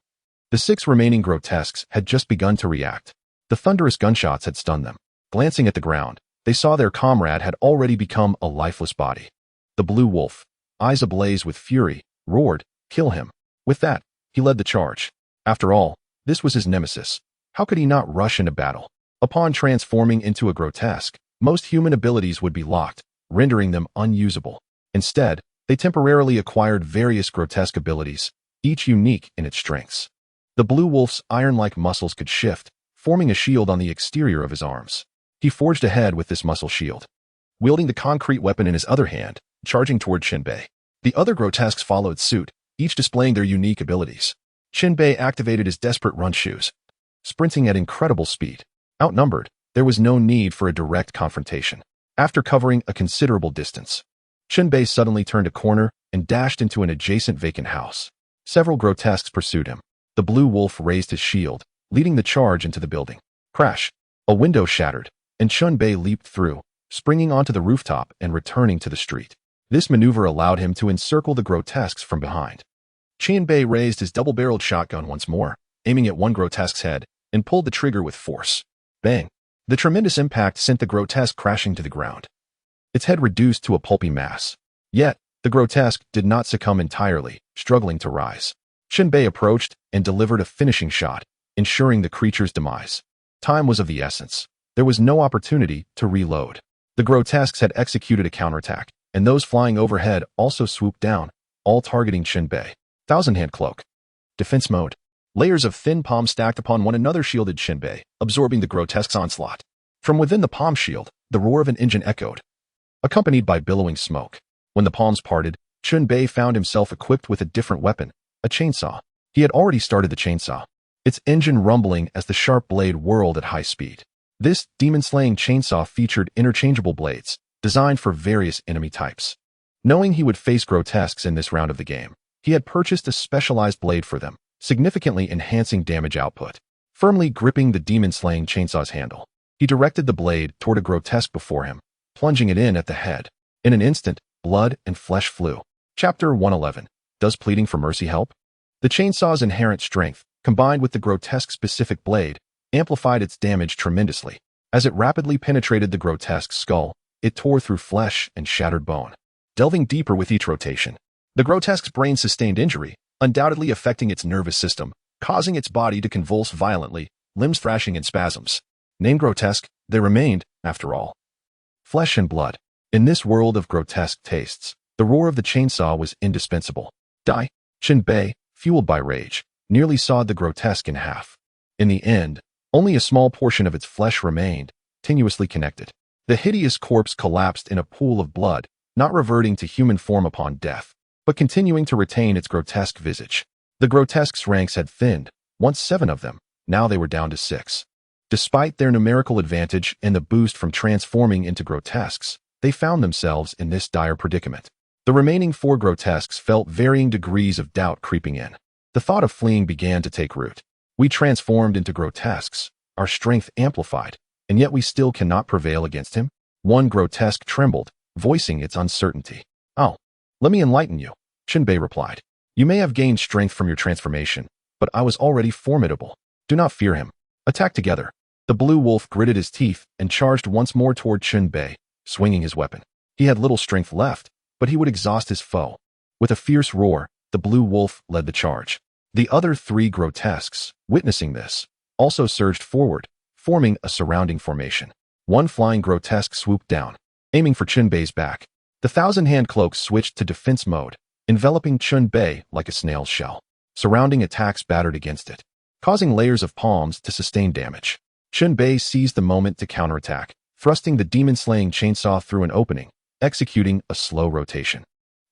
the 6 remaining grotesques had just begun to react. The thunderous gunshots had stunned them. Glancing at the ground, they saw their comrade had already become a lifeless body. The blue wolf, eyes ablaze with fury, roared, "Kill him." With that, he led the charge. After all, this was his nemesis. How could he not rush into battle? Upon transforming into a grotesque, most human abilities would be locked, rendering them unusable. Instead, they temporarily acquired various grotesque abilities, each unique in its strengths. The blue wolf's iron-like muscles could shift, forming a shield on the exterior of his arms. He forged ahead with this muscle shield, wielding the concrete weapon in his other hand, charging toward Chen Bei. The other grotesques followed suit, each displaying their unique abilities. Chen Bei activated his desperate run shoes, sprinting at incredible speed. Outnumbered, there was no need for a direct confrontation. After covering a considerable distance, Chen Bei suddenly turned a corner and dashed into an adjacent vacant house. Several grotesques pursued him. The blue wolf raised his shield, leading the charge into the building. Crash! A window shattered, and Chen Bei leaped through, springing onto the rooftop and returning to the street. This maneuver allowed him to encircle the grotesques from behind. Chen Bei raised his double-barreled shotgun once more, aiming at one grotesque's head, and pulled the trigger with force. Bang! The tremendous impact sent the grotesque crashing to the ground. Its head reduced to a pulpy mass. Yet, the grotesque did not succumb entirely, struggling to rise. Chen Bei approached and delivered a finishing shot, ensuring the creature's demise. Time was of the essence. There was no opportunity to reload. The grotesques had executed a counterattack, and those flying overhead also swooped down, all targeting Chen Bei. Thousand-hand cloak. Defense mode. Layers of thin palm stacked upon one another shielded Chen Bei, absorbing the grotesque's onslaught. From within the palm shield, the roar of an engine echoed, accompanied by billowing smoke. When the palms parted, Chen Bei found himself equipped with a different weapon, a chainsaw. He had already started the chainsaw, its engine rumbling as the sharp blade whirled at high speed. This demon-slaying chainsaw featured interchangeable blades, designed for various enemy types. Knowing he would face grotesques in this round of the game, he had purchased a specialized blade for them, significantly enhancing damage output. Firmly gripping the demon-slaying chainsaw's handle, he directed the blade toward a grotesque before him, plunging it in at the head. In an instant, blood and flesh flew. Chapter 111. Does pleading for mercy help? The chainsaw's inherent strength, combined with the grotesque-specific blade, amplified its damage tremendously. As it rapidly penetrated the grotesque's skull, it tore through flesh and shattered bone. Delving deeper with each rotation, the grotesque's brain sustained injury, undoubtedly affecting its nervous system, causing its body to convulse violently, limbs thrashing in spasms. Named grotesque, they remained, after all, flesh and blood. In this world of grotesque tastes, the roar of the chainsaw was indispensable. Die! Chen Bei, fueled by rage, nearly sawed the grotesque in half. In the end, only a small portion of its flesh remained, tenuously connected. The hideous corpse collapsed in a pool of blood, not reverting to human form upon death, but continuing to retain its grotesque visage. The grotesque's ranks had thinned, once 7 of them, now they were down to 6. Despite their numerical advantage and the boost from transforming into grotesques, they found themselves in this dire predicament. The remaining 4 grotesques felt varying degrees of doubt creeping in. The thought of fleeing began to take root. We transformed into grotesques, our strength amplified, and yet we still cannot prevail against him? One grotesque trembled, voicing its uncertainty. Oh, let me enlighten you, Chen Bei replied. You may have gained strength from your transformation, but I was already formidable. Do not fear him. Attack together. The blue wolf gritted his teeth and charged once more toward Chen Bei, swinging his weapon. He had little strength left, but he would exhaust his foe. With a fierce roar, the blue wolf led the charge. The other 3 grotesques, witnessing this, also surged forward, forming a surrounding formation. One flying grotesque swooped down, aiming for Chen Bei's back. The thousand-hand cloak switched to defense mode, enveloping Chen Bei like a snail's shell. Surrounding attacks battered against it, causing layers of palms to sustain damage. Chen Bei seized the moment to counterattack, thrusting the demon-slaying chainsaw through an opening, executing a slow rotation.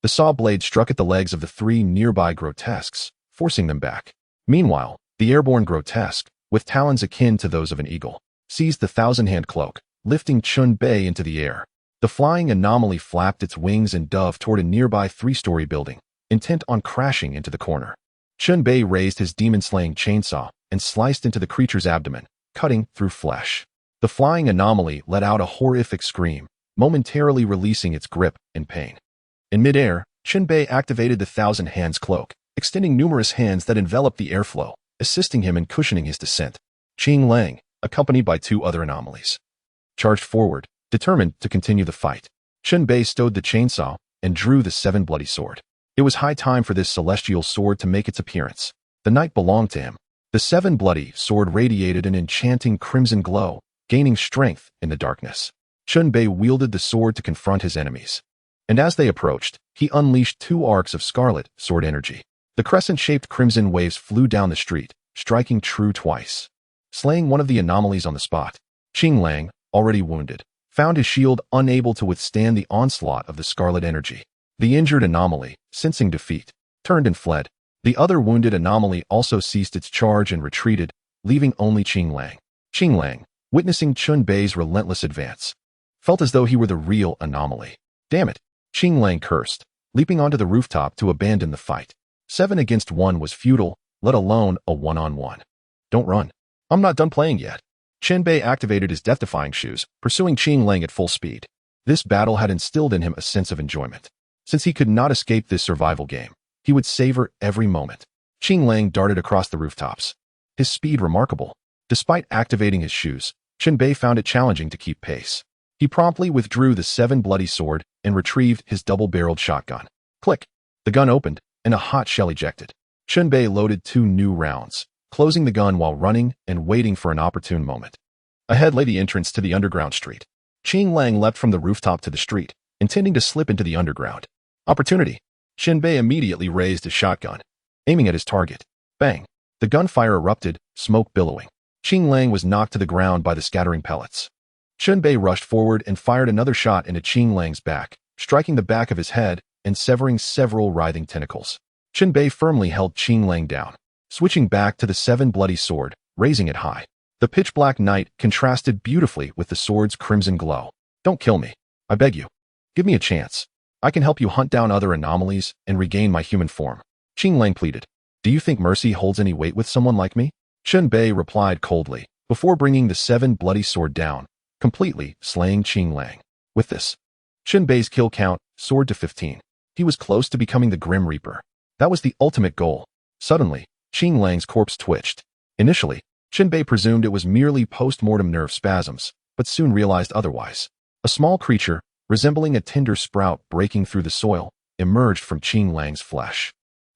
The saw blade struck at the legs of the three nearby grotesques, forcing them back. Meanwhile, the airborne grotesque, with talons akin to those of an eagle, seized the thousand-hand cloak, lifting Chen Bei into the air. The flying anomaly flapped its wings and dove toward a nearby three-story building, intent on crashing into the corner. Chen Bei raised his demon-slaying chainsaw and sliced into the creature's abdomen, cutting through flesh. The flying anomaly let out a horrific scream, momentarily releasing its grip in pain. In midair, Chen Bei activated the Thousand Hands cloak, extending numerous hands that enveloped the airflow, assisting him in cushioning his descent. Qing Lang, accompanied by two other anomalies, charged forward, determined to continue the fight. Chen Bei stowed the chainsaw and drew the seven bloody sword. It was high time for this celestial sword to make its appearance. The night belonged to him. The seven bloody sword radiated an enchanting crimson glow, gaining strength in the darkness. Chen Bei wielded the sword to confront his enemies. And as they approached, he unleashed two arcs of scarlet sword energy. The crescent-shaped crimson waves flew down the street, striking true twice, slaying one of the anomalies on the spot. Qing Lang, already wounded, found his shield unable to withstand the onslaught of the scarlet energy. The injured anomaly, sensing defeat, turned and fled. The other wounded anomaly also ceased its charge and retreated, leaving only Qing Lang. Qing Lang, witnessing Chen Bei's relentless advance, felt as though he were the real anomaly. Damn it, Qing Lang cursed, leaping onto the rooftop to abandon the fight. 7 against 1 was futile, let alone a one-on-one. Don't run. I'm not done playing yet. Chen Bei activated his death-defying shoes, pursuing Qing Lang at full speed. This battle had instilled in him a sense of enjoyment. Since he could not escape this survival game, he would savor every moment. Qing Lang darted across the rooftops, his speed remarkable. Despite activating his shoes, Chen Bei found it challenging to keep pace. He promptly withdrew the seven bloody sword and retrieved his double-barreled shotgun. Click! The gun opened, and a hot shell ejected. Chen Bei loaded 2 new rounds, closing the gun while running and waiting for an opportune moment. Ahead lay the entrance to the underground street. Qing Lang leapt from the rooftop to the street, intending to slip into the underground. Opportunity! Chen Bei immediately raised his shotgun, aiming at his target. Bang! The gunfire erupted, smoke billowing. Qing Lang was knocked to the ground by the scattering pellets. Chen Bei rushed forward and fired another shot into Qing Lang's back, striking the back of his head and severing several writhing tentacles. Chen Bei firmly held Qing Lang down, switching back to the seven bloody sword, raising it high. The pitch-black night contrasted beautifully with the sword's crimson glow. Don't kill me. I beg you. Give me a chance. I can help you hunt down other anomalies and regain my human form. Qing Lang pleaded. Do you think mercy holds any weight with someone like me? Chen Bei replied coldly, before bringing the seven bloody sword down, completely slaying Qing Lang. With this, Chen Bei's kill count soared to 15. He was close to becoming the Grim Reaper. That was the ultimate goal. Suddenly, Qing Lang's corpse twitched. Initially, Chen Bei presumed it was merely post-mortem nerve spasms, but soon realized otherwise. A small creature, resembling a tender sprout breaking through the soil, emerged from Qing Lang's flesh.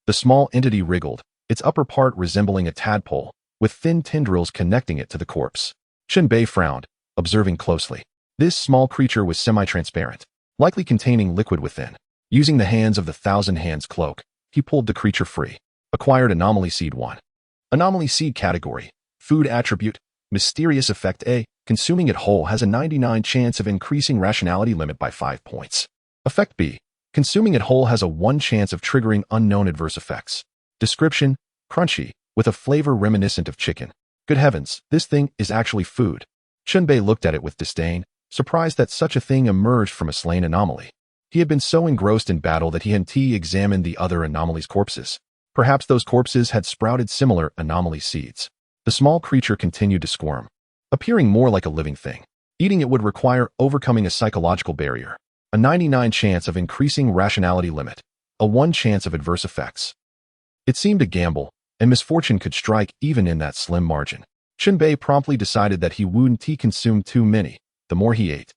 The small entity wriggled, its upper part resembling a tadpole, with thin tendrils connecting it to the corpse. Chen Bei frowned, observing closely. This small creature was semi-transparent, likely containing liquid within. Using the hands of the Thousand Hands cloak, he pulled the creature free. Acquired Anomaly Seed 1. Anomaly Seed category. Food attribute. Mysterious effect A. Consuming it whole has a 99 chance of increasing rationality limit by 5 points. Effect B. Consuming it whole has a 1 chance of triggering unknown adverse effects. Description. Crunchy, with a flavor reminiscent of chicken. Good heavens, this thing is actually food. Chen Bei looked at it with disdain, surprised that such a thing emerged from a slain anomaly. He had been so engrossed in battle that he hadn't examined the other anomalies' corpses. Perhaps those corpses had sprouted similar anomaly seeds. The small creature continued to squirm, appearing more like a living thing. Eating it would require overcoming a psychological barrier. A 99 chance of increasing rationality limit. A 1 chance of adverse effects. It seemed a gamble, and misfortune could strike even in that slim margin. Chen Bei promptly decided that he wouldn't consume too many. The more he ate,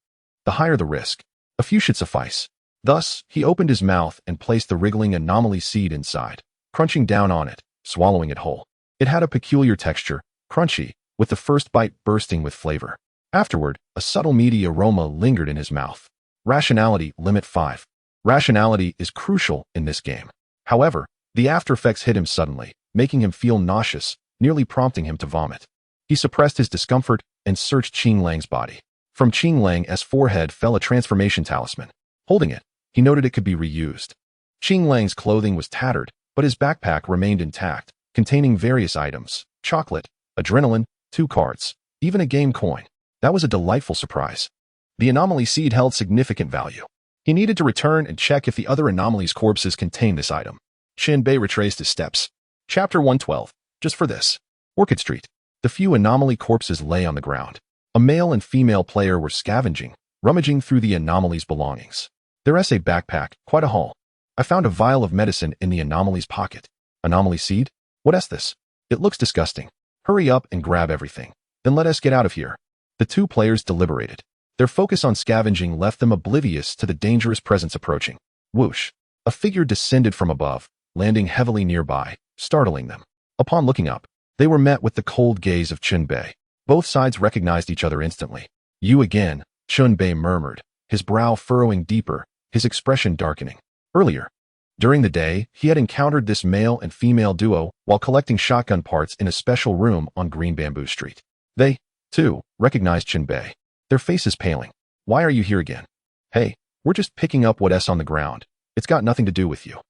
the higher the risk. A few should suffice. Thus, he opened his mouth and placed the wriggling anomaly seed inside, crunching down on it, swallowing it whole. It had a peculiar texture, crunchy, with the first bite bursting with flavor. Afterward, a subtle meaty aroma lingered in his mouth. Rationality limit 5. Rationality is crucial in this game. However, the after effects hit him suddenly, making him feel nauseous, nearly prompting him to vomit. He suppressed his discomfort and searched Qing Lang's body. From Qing Lang's forehead fell a transformation talisman. Holding it, he noted it could be reused. Qing Lang's clothing was tattered, but his backpack remained intact, containing various items: chocolate, adrenaline, 2 cards, even a game coin. That was a delightful surprise. The anomaly seed held significant value. He needed to return and check if the other anomalies' corpses contained this item. Chen Bei retraced his steps. Chapter 112. Just for this. Orchid Street. The few anomaly corpses lay on the ground. A male and female player were scavenging, rummaging through the anomaly's belongings. Their essay backpack, quite a haul. I found a vial of medicine in the anomaly's pocket. Anomaly seed? What is this? It looks disgusting. Hurry up and grab everything. Then let us get out of here. The 2 players deliberated. Their focus on scavenging left them oblivious to the dangerous presence approaching. Whoosh! A figure descended from above, landing heavily nearby, startling them. Upon looking up, they were met with the cold gaze of Chen Bei. Both sides recognized each other instantly. You again, Chen Bei murmured, his brow furrowing deeper, his expression darkening. Earlier, during the day, he had encountered this male and female duo while collecting shotgun parts in a special room on Green Bamboo Street. They, too, recognized Chen Bei. Their faces paling. Why are you here again? Hey, we're just picking up what's on the ground. It's got nothing to do with you.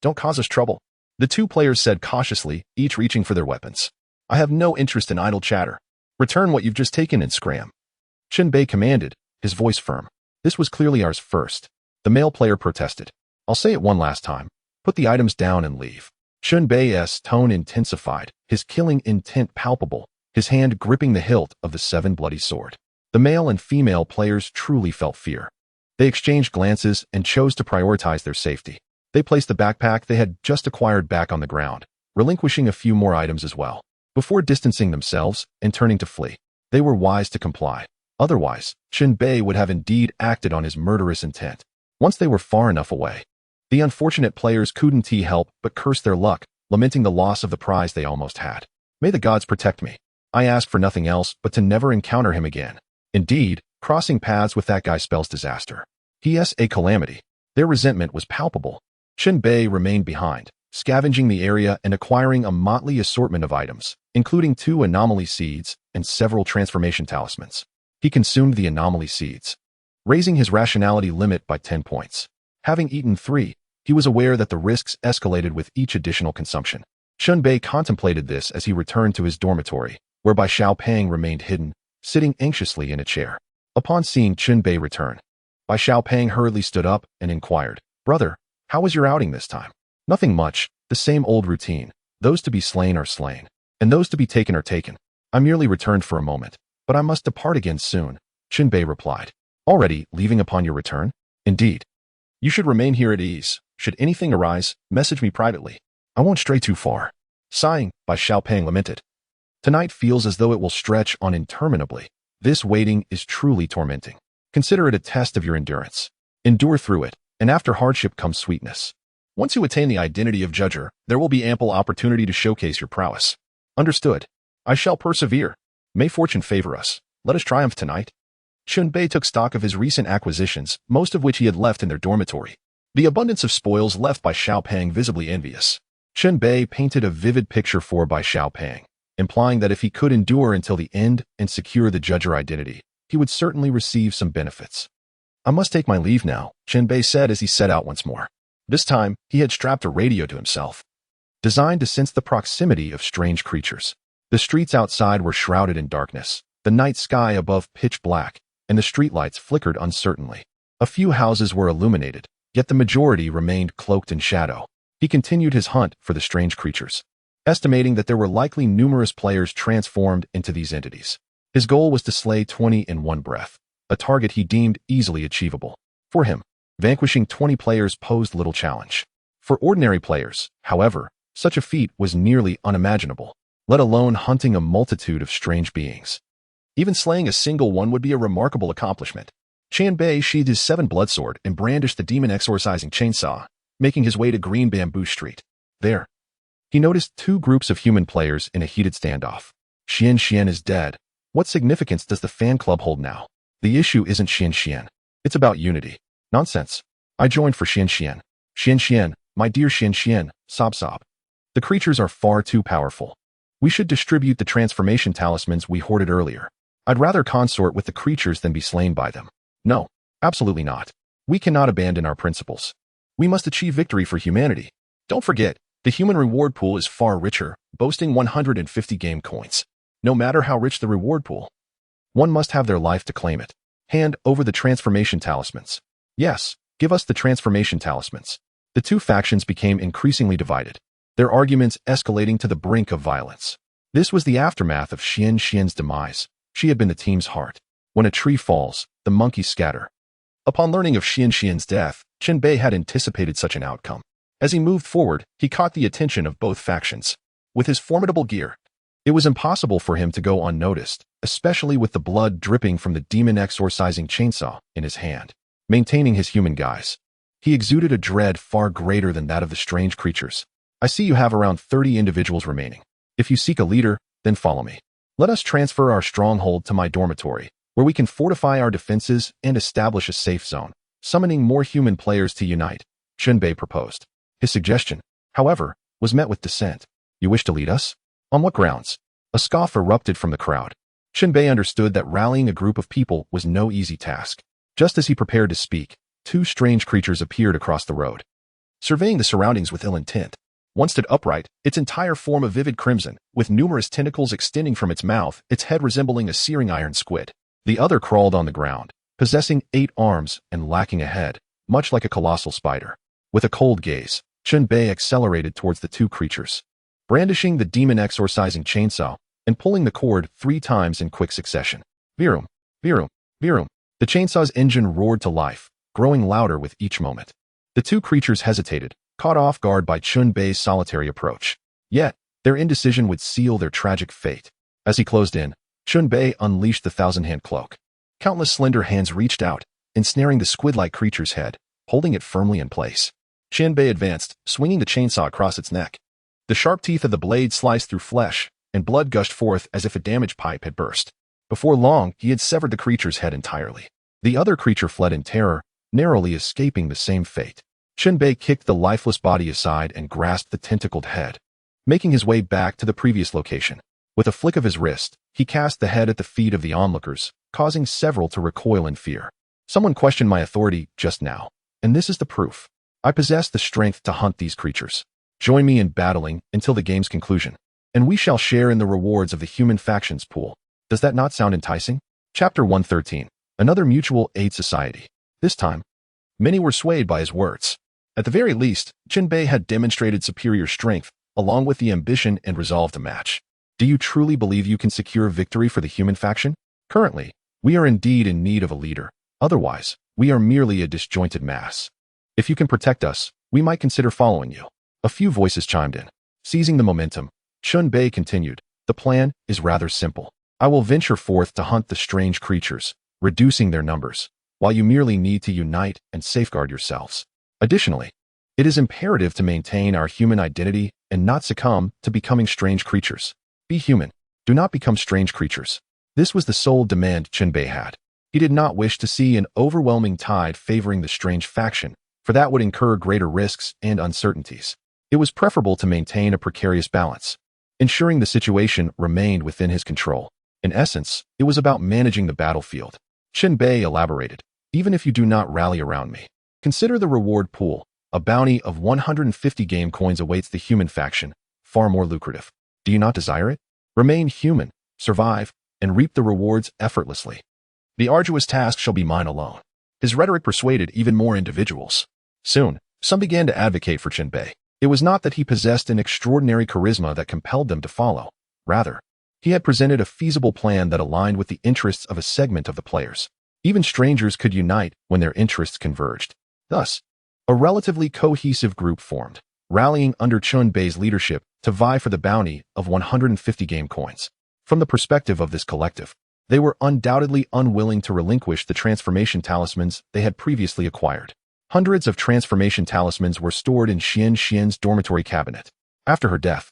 Don't cause us trouble. The 2 players said cautiously, each reaching for their weapons. I have no interest in idle chatter. Return what you've just taken and scram. Chen Bei commanded, his voice firm. This was clearly ours first. The male player protested. I'll say it one last time. Put the items down and leave. Chen Bei's tone intensified, his killing intent palpable, his hand gripping the hilt of the 7 bloody sword. The male and female players truly felt fear. They exchanged glances and chose to prioritize their safety. They placed the backpack they had just acquired back on the ground, relinquishing a few more items as well. Before distancing themselves and turning to flee, they were wise to comply. Otherwise, Chen Bei would have indeed acted on his murderous intent. Once they were far enough away, the unfortunate players couldn't help but curse their luck, lamenting the loss of the prize they almost had. May the gods protect me. I ask for nothing else but to never encounter him again. Indeed, crossing paths with that guy spells disaster. He.S. a calamity. Their resentment was palpable. Chen Bei remained behind, scavenging the area and acquiring a motley assortment of items, including 2 anomaly seeds and several transformation talismans. He consumed the anomaly seeds, raising his rationality limit by 10 points. Having eaten 3, he was aware that the risks escalated with each additional consumption. Chen Bei contemplated this as he returned to his dormitory, where Bai Xiaopeng remained hidden, sitting anxiously in a chair. Upon seeing Chen Bei return, Bai Xiaopeng hurriedly stood up and inquired, Brother, how was your outing this time? Nothing much, the same old routine. Those to be slain are slain, and those to be taken are taken. I merely returned for a moment, but I must depart again soon, Chen Bei replied. Already leaving upon your return? Indeed. You should remain here at ease. Should anything arise, message me privately. I won't stray too far. Sighing, Bai Xiaopeng lamented. Tonight feels as though it will stretch on interminably. This waiting is truly tormenting. Consider it a test of your endurance. Endure through it, and after hardship comes sweetness. Once you attain the identity of judger, there will be ample opportunity to showcase your prowess. Understood. I shall persevere. May fortune favor us. Let us triumph tonight. Chen Bei took stock of his recent acquisitions, most of which he had left in their dormitory. The abundance of spoils left by Xiaopeng visibly envious. Chen Bei painted a vivid picture for Bai Xiaopeng, implying that if he could endure until the end and secure the judger identity, he would certainly receive some benefits. I must take my leave now, Chen Bei said as he set out once more. This time, he had strapped a radio to himself, designed to sense the proximity of strange creatures. The streets outside were shrouded in darkness, the night sky above pitch black, and the streetlights flickered uncertainly. A few houses were illuminated, yet the majority remained cloaked in shadow. He continued his hunt for the strange creatures, estimating that there were likely numerous players transformed into these entities. His goal was to slay 20 in one breath, a target he deemed easily achievable. For him, vanquishing 20 players posed little challenge. For ordinary players, however, such a feat was nearly unimaginable, let alone hunting a multitude of strange beings. Even slaying a single one would be a remarkable accomplishment. Chen Bei sheathed his 7 bloodsword and brandished the demon exorcising chainsaw, making his way to Green Bamboo Street. There, he noticed 2 groups of human players in a heated standoff. Xian is dead. What significance does the fan club hold now? The issue isn't Xian. It's about unity. Nonsense. I joined for Xian. Xian, my dear Xian, sob. The creatures are far too powerful. We should distribute the transformation talismans we hoarded earlier. I'd rather consort with the creatures than be slain by them. No, absolutely not. We cannot abandon our principles. We must achieve victory for humanity. Don't forget, the human reward pool is far richer, boasting 150 game coins. No matter how rich the reward pool, one must have their life to claim it. Hand over the transformation talismans. Yes, give us the transformation talismans. The two factions became increasingly divided, their arguments escalating to the brink of violence. This was the aftermath of Xian's demise. She had been the team's heart. When a tree falls, the monkeys scatter. Upon learning of Xian's death, Chen Bei had anticipated such an outcome. As he moved forward, he caught the attention of both factions. With his formidable gear, it was impossible for him to go unnoticed, especially with the blood dripping from the demon exorcising chainsaw in his hand. Maintaining his human guise, he exuded a dread far greater than that of the strange creatures. I see you have around 30 individuals remaining. If you seek a leader, then follow me. Let us transfer our stronghold to my dormitory, where we can fortify our defenses and establish a safe zone, summoning more human players to unite, Chen Bei proposed. His suggestion, however, was met with dissent. You wish to lead us? On what grounds? A scoff erupted from the crowd. Chen Bei understood that rallying a group of people was no easy task. Just as he prepared to speak, two strange creatures appeared across the road. Surveying the surroundings with ill intent, one stood upright, its entire form of vivid crimson, with numerous tentacles extending from its mouth, its head resembling a searing iron squid. The other crawled on the ground, possessing 8 arms and lacking a head, much like a colossal spider. With a cold gaze, Chen Bei accelerated towards the two creatures, brandishing the demon exorcising chainsaw and pulling the cord 3 times in quick succession. Virum, virum, virum. The chainsaw's engine roared to life, growing louder with each moment. The two creatures hesitated, caught off guard by Chen Bei's solitary approach. Yet, their indecision would seal their tragic fate. As he closed in, Chen Bei unleashed the thousand-hand cloak. Countless slender hands reached out, ensnaring the squid-like creature's head, holding it firmly in place. Chen Bei advanced, swinging the chainsaw across its neck. The sharp teeth of the blade sliced through flesh, and blood gushed forth as if a damaged pipe had burst. Before long, he had severed the creature's head entirely. The other creature fled in terror, narrowly escaping the same fate. Chen Bei kicked the lifeless body aside and grasped the tentacled head, making his way back to the previous location. With a flick of his wrist, he cast the head at the feet of the onlookers, causing several to recoil in fear. Someone questioned my authority just now, and this is the proof. I possess the strength to hunt these creatures. Join me in battling until the game's conclusion, and we shall share in the rewards of the human factions pool. Does that not sound enticing? Chapter 113. Another mutual aid society. This time, many were swayed by his words. At the very least, Chen Bei had demonstrated superior strength, along with the ambition and resolve to match. Do you truly believe you can secure victory for the human faction? Currently, we are indeed in need of a leader. Otherwise, we are merely a disjointed mass. If you can protect us, we might consider following you. A few voices chimed in. Seizing the momentum, Chen Bei continued, the plan is rather simple. I will venture forth to hunt the strange creatures, reducing their numbers, while you merely need to unite and safeguard yourselves. Additionally, it is imperative to maintain our human identity and not succumb to becoming strange creatures. Be human. Do not become strange creatures. This was the sole demand Chen Bei had. He did not wish to see an overwhelming tide favoring the strange faction, for that would incur greater risks and uncertainties. It was preferable to maintain a precarious balance, ensuring the situation remained within his control. In essence, it was about managing the battlefield. Chen Bei elaborated, even if you do not rally around me, consider the reward pool. A bounty of 150 game coins awaits the human faction, far more lucrative. Do you not desire it? Remain human, survive, and reap the rewards effortlessly. The arduous task shall be mine alone. His rhetoric persuaded even more individuals. Soon, some began to advocate for Chen Bei. It was not that he possessed an extraordinary charisma that compelled them to follow. Rather, he had presented a feasible plan that aligned with the interests of a segment of the players. Even strangers could unite when their interests converged. Thus, a relatively cohesive group formed, rallying under Chen Bei's leadership to vie for the bounty of 150 game coins. From the perspective of this collective, they were undoubtedly unwilling to relinquish the transformation talismans they had previously acquired. Hundreds of transformation talismans were stored in Xian's dormitory cabinet. After her death,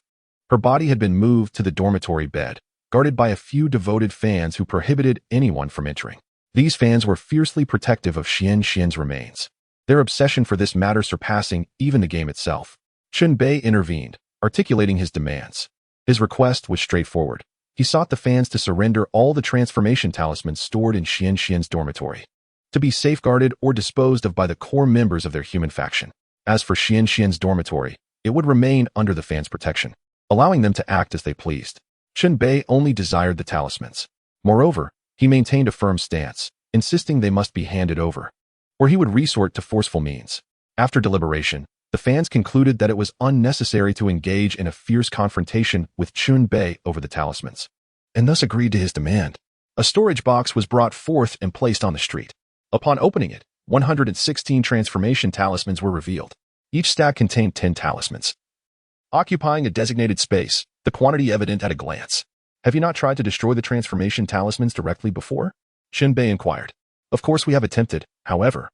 her body had been moved to the dormitory bed, guarded by a few devoted fans who prohibited anyone from entering. These fans were fiercely protective of Xian's remains, their obsession for this matter surpassing even the game itself. Chen Bei intervened, articulating his demands. His request was straightforward. He sought the fans to surrender all the transformation talismans stored in Xian's dormitory, to be safeguarded or disposed of by the core members of their human faction. As for Xian's dormitory, it would remain under the fans' protection, allowing them to act as they pleased. Chen Bei only desired the talismans. Moreover, he maintained a firm stance, insisting they must be handed over, or he would resort to forceful means. After deliberation, the fans concluded that it was unnecessary to engage in a fierce confrontation with Chen Bei over the talismans, and thus agreed to his demand. A storage box was brought forth and placed on the street. Upon opening it, 116 transformation talismans were revealed. Each stack contained 10 talismans, occupying a designated space, the quantity evident at a glance. Have you not tried to destroy the transformation talismans directly before? Chen Bei inquired. Of course we have attempted, however.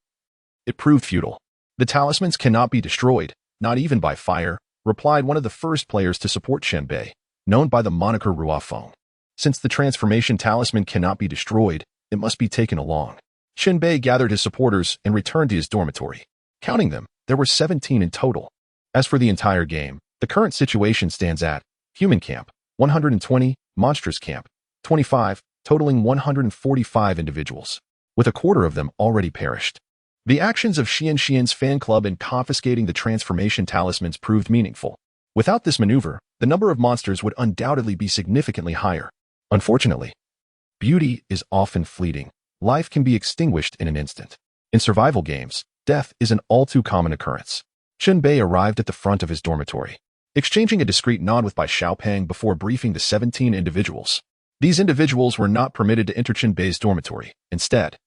It proved futile. The talismans cannot be destroyed, not even by fire, replied one of the first players to support Chen Bei, known by the moniker Ruofeng. Since the transformation talisman cannot be destroyed, it must be taken along. Chen Bei gathered his supporters and returned to his dormitory. Counting them, there were 17 in total. As for the entire game, the current situation stands at Human Camp, 120, Monstrous Camp, 25, totaling 145 individuals, with a quarter of them already perished. The actions of Xian's fan club in confiscating the transformation talismans proved meaningful. Without this maneuver, the number of monsters would undoubtedly be significantly higher. Unfortunately, beauty is often fleeting. Life can be extinguished in an instant. In survival games, death is an all-too-common occurrence. Chen Bei arrived at the front of his dormitory, exchanging a discreet nod with Bai Xiaopeng before briefing the 17 individuals. These individuals were not permitted to enter Chen Bei's dormitory. Instead,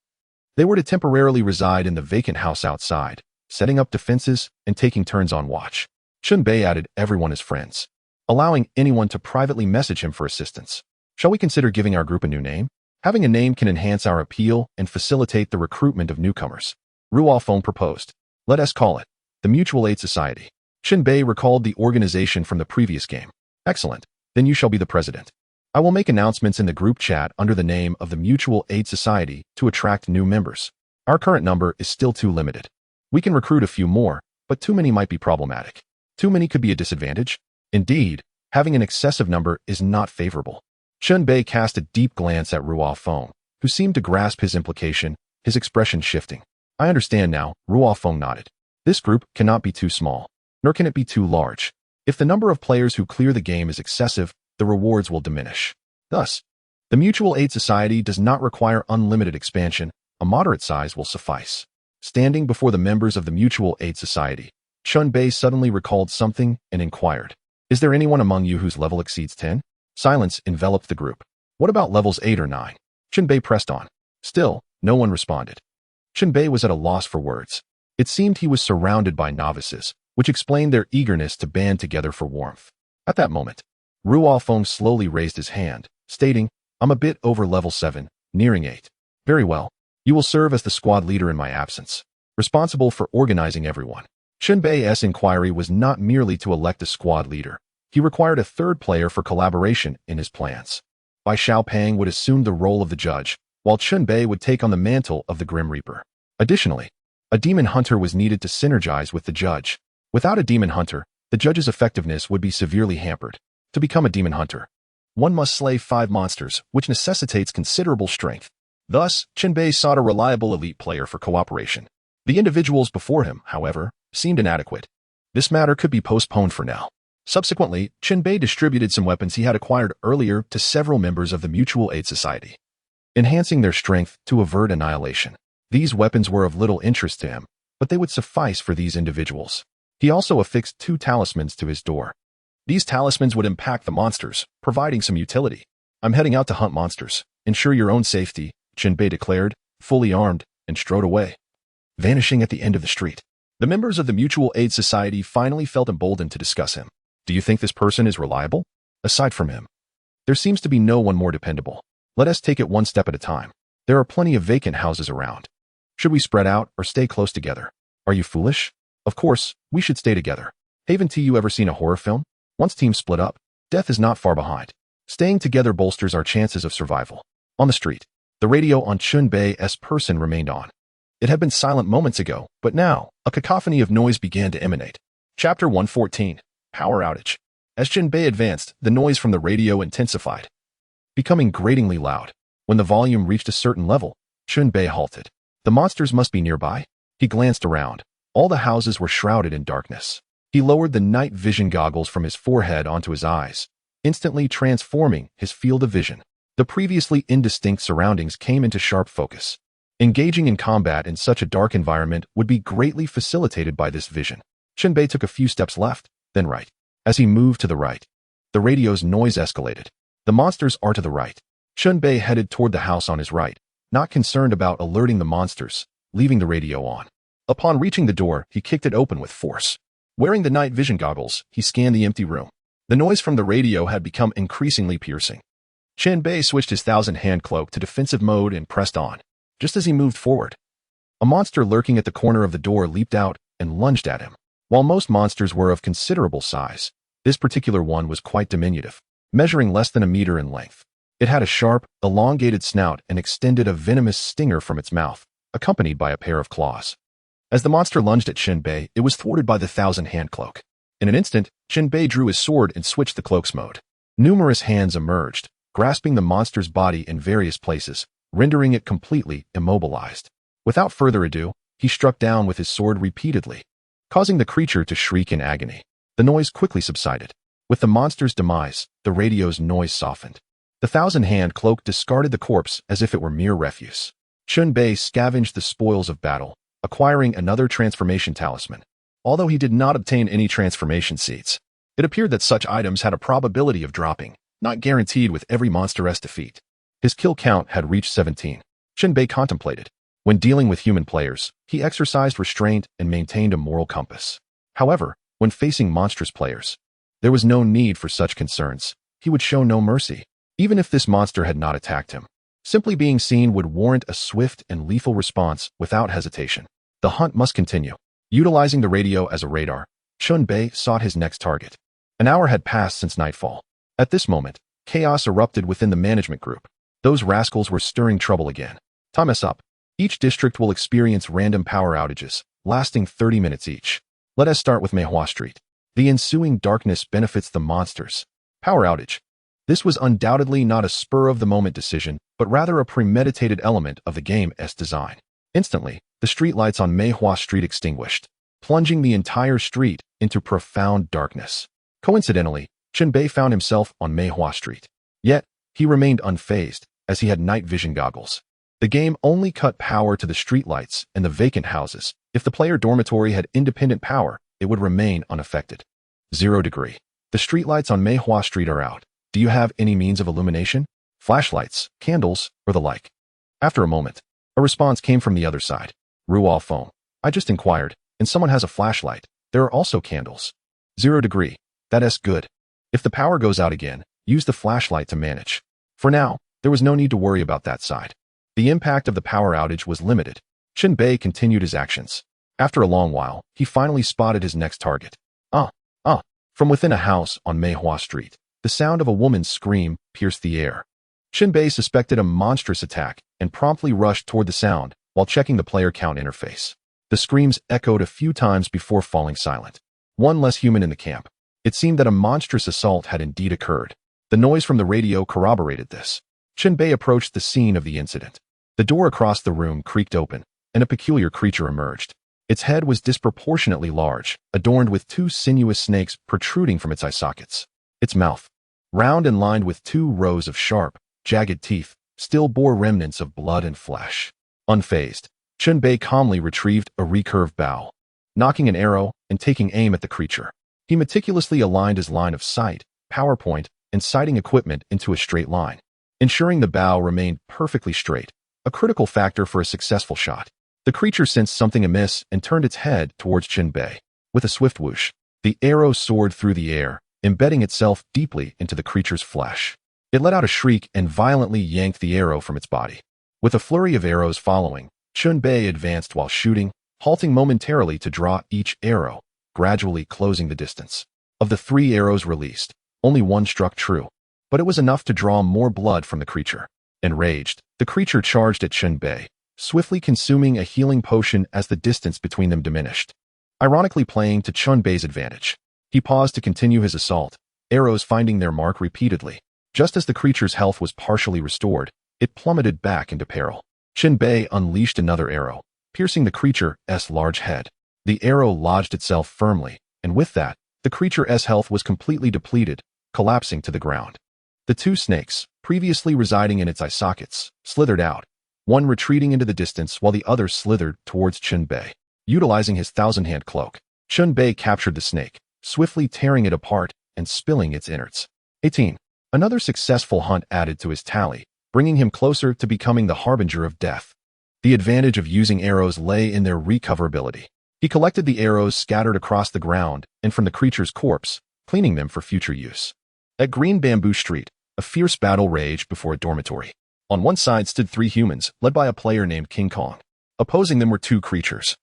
they were to temporarily reside in the vacant house outside, setting up defenses and taking turns on watch. Chen Bei added everyone as friends, allowing anyone to privately message him for assistance. Shall we consider giving our group a new name? Having a name can enhance our appeal and facilitate the recruitment of newcomers. Ruofeng proposed. Let us call it the Mutual Aid Society. Chen Bei recalled the organization from the previous game. Excellent. Then you shall be the president. I will make announcements in the group chat under the name of the Mutual Aid Society to attract new members. Our current number is still too limited. We can recruit a few more, but too many might be problematic. Too many could be a disadvantage. Indeed, having an excessive number is not favorable. Chen Bei cast a deep glance at Ruofeng, who seemed to grasp his implication, his expression shifting. I understand now, Ruofeng nodded. This group cannot be too small, nor can it be too large. If the number of players who clear the game is excessive, the rewards will diminish. Thus, the Mutual Aid Society does not require unlimited expansion. A moderate size will suffice. Standing before the members of the Mutual Aid Society, Chen Bei suddenly recalled something and inquired, Is there anyone among you whose level exceeds 10? Silence enveloped the group. What about levels 8 or 9? Chen Bei pressed on. Still, no one responded. Chen Bei was at a loss for words. It seemed he was surrounded by novices, which explained their eagerness to band together for warmth. At that moment, Ruofeng slowly raised his hand, stating, I'm a bit over level 7, nearing 8. Very well. You will serve as the squad leader in my absence, responsible for organizing everyone. Chen Bei's inquiry was not merely to elect a squad leader. He required a third player for collaboration in his plans. Bai Xiaopeng would assume the role of the judge, while Chen Bei would take on the mantle of the Grim Reaper. Additionally, a demon hunter was needed to synergize with the judge. Without a demon hunter, the judge's effectiveness would be severely hampered. To become a demon hunter, one must slay 5 monsters, which necessitates considerable strength. Thus, Chen Bei sought a reliable elite player for cooperation. The individuals before him, however, seemed inadequate. This matter could be postponed for now. Subsequently, Chen Bei distributed some weapons he had acquired earlier to several members of the Mutual Aid Society, enhancing their strength to avert annihilation. These weapons were of little interest to him, but they would suffice for these individuals. He also affixed 2 talismans to his door. These talismans would impact the monsters, providing some utility. I'm heading out to hunt monsters. Ensure your own safety, Chen Bei declared, fully armed, and strode away, vanishing at the end of the street. The members of the Mutual Aid Society finally felt emboldened to discuss him. Do you think this person is reliable? Aside from him, there seems to be no one more dependable. Let us take it one step at a time. There are plenty of vacant houses around. Should we spread out or stay close together? Are you foolish? Of course, we should stay together. Haven't you ever seen a horror film? Once teams split up, death is not far behind. Staying together bolsters our chances of survival. On the street, the radio on Chen Bei's person remained on. It had been silent moments ago, but now, a cacophony of noise began to emanate. Chapter 114. Power Outage. As Chen Bei advanced, the noise from the radio intensified, becoming gratingly loud. When the volume reached a certain level, Chen Bei halted. The monsters must be nearby. He glanced around. All the houses were shrouded in darkness. He lowered the night vision goggles from his forehead onto his eyes, instantly transforming his field of vision. The previously indistinct surroundings came into sharp focus. Engaging in combat in such a dark environment would be greatly facilitated by this vision. Chen Bei took a few steps left, then right. As he moved to the right, the radio's noise escalated. The monsters are to the right. Chen Bei headed toward the house on his right, not concerned about alerting the monsters, leaving the radio on. Upon reaching the door, he kicked it open with force. Wearing the night vision goggles, he scanned the empty room. The noise from the radio had become increasingly piercing. Chen Bei switched his thousand-hand cloak to defensive mode and pressed on. Just as he moved forward, a monster lurking at the corner of the door leaped out and lunged at him. While most monsters were of considerable size, this particular one was quite diminutive, measuring less than a meter in length. It had a sharp, elongated snout and extended a venomous stinger from its mouth, accompanied by a pair of claws. As the monster lunged at Chen Bei, it was thwarted by the thousand-hand cloak. In an instant, Chen Bei drew his sword and switched the cloak's mode. Numerous hands emerged, grasping the monster's body in various places, rendering it completely immobilized. Without further ado, he struck down with his sword repeatedly, causing the creature to shriek in agony. The noise quickly subsided. With the monster's demise, the radio's noise softened. The thousand-hand cloak discarded the corpse as if it were mere refuse. Chen Bei scavenged the spoils of battle, acquiring another transformation talisman. Although he did not obtain any transformation seeds, it appeared that such items had a probability of dropping, not guaranteed with every monster-esque defeat. His kill count had reached 17. Chen Bei contemplated. When dealing with human players, he exercised restraint and maintained a moral compass. However, when facing monstrous players, there was no need for such concerns. He would show no mercy, even if this monster had not attacked him. Simply being seen would warrant a swift and lethal response without hesitation. The hunt must continue. Utilizing the radio as a radar, Chen Bei sought his next target. An hour had passed since nightfall. At this moment, chaos erupted within the management group. Those rascals were stirring trouble again. Time us up. Each district will experience random power outages, lasting 30 minutes each. Let us start with Meihua Street. The ensuing darkness benefits the monsters. Power outage. This was undoubtedly not a spur-of-the-moment decision, but rather a premeditated element of the game's design. Instantly, the streetlights on Meihua Street extinguished, plunging the entire street into profound darkness. Coincidentally, Chen Bei found himself on Meihua Street. Yet, he remained unfazed, as he had night vision goggles. The game only cut power to the streetlights and the vacant houses. If the player dormitory had independent power, it would remain unaffected. 0 degree. The streetlights on Meihua Street are out. Do you have any means of illumination? Flashlights, candles, or the like? After a moment, a response came from the other side. Rual phone. I just inquired, and someone has a flashlight. There are also candles. 0 degree. That's good. If the power goes out again, use the flashlight to manage. For now, there was no need to worry about that side. The impact of the power outage was limited. Chen Bei continued his actions. After a long while, he finally spotted his next target. From within a house on Meihua Street, the sound of a woman's scream pierced the air. Chen Bei suspected a monstrous attack and promptly rushed toward the sound while checking the player count interface. The screams echoed a few times before falling silent. One less human in the camp. It seemed that a monstrous assault had indeed occurred. The noise from the radio corroborated this. Chen Bei approached the scene of the incident. The door across the room creaked open, and a peculiar creature emerged. Its head was disproportionately large, adorned with 2 sinuous snakes protruding from its eye sockets. Its mouth, round and lined with 2 rows of sharp, jagged teeth, still bore remnants of blood and flesh. Unfazed, Chen Bei calmly retrieved a recurved bow, nocking an arrow and taking aim at the creature. He meticulously aligned his line of sight, power point, and sighting equipment into a straight line, ensuring the bow remained perfectly straight, a critical factor for a successful shot. The creature sensed something amiss and turned its head towards Chen Bei. With a swift whoosh, the arrow soared through the air, embedding itself deeply into the creature's flesh. It let out a shriek and violently yanked the arrow from its body. With a flurry of arrows following, Chen Bei advanced while shooting, halting momentarily to draw each arrow, gradually closing the distance. Of the 3 arrows released, only 1 struck true, but it was enough to draw more blood from the creature. Enraged, the creature charged at Chen Bei, swiftly consuming a healing potion as the distance between them diminished. Ironically playing to Chen Bei's advantage, he paused to continue his assault, arrows finding their mark repeatedly. Just as the creature's health was partially restored, it plummeted back into peril. Chen Bei unleashed another arrow, piercing the creature's large head. The arrow lodged itself firmly, and with that, the creature's health was completely depleted, collapsing to the ground. The two snakes, previously residing in its eye sockets, slithered out, one retreating into the distance while the other slithered towards Chen Bei. Utilizing his thousand-hand cloak, Chen Bei captured the snake, swiftly tearing it apart and spilling its innards. 18. Another successful hunt added to his tally, bringing him closer to becoming the harbinger of death. The advantage of using arrows lay in their recoverability. He collected the arrows scattered across the ground and from the creature's corpse, cleaning them for future use. At Green Bamboo Street, a fierce battle raged before a dormitory. On one side stood three humans, led by a player named King Kong. Opposing them were two creatures,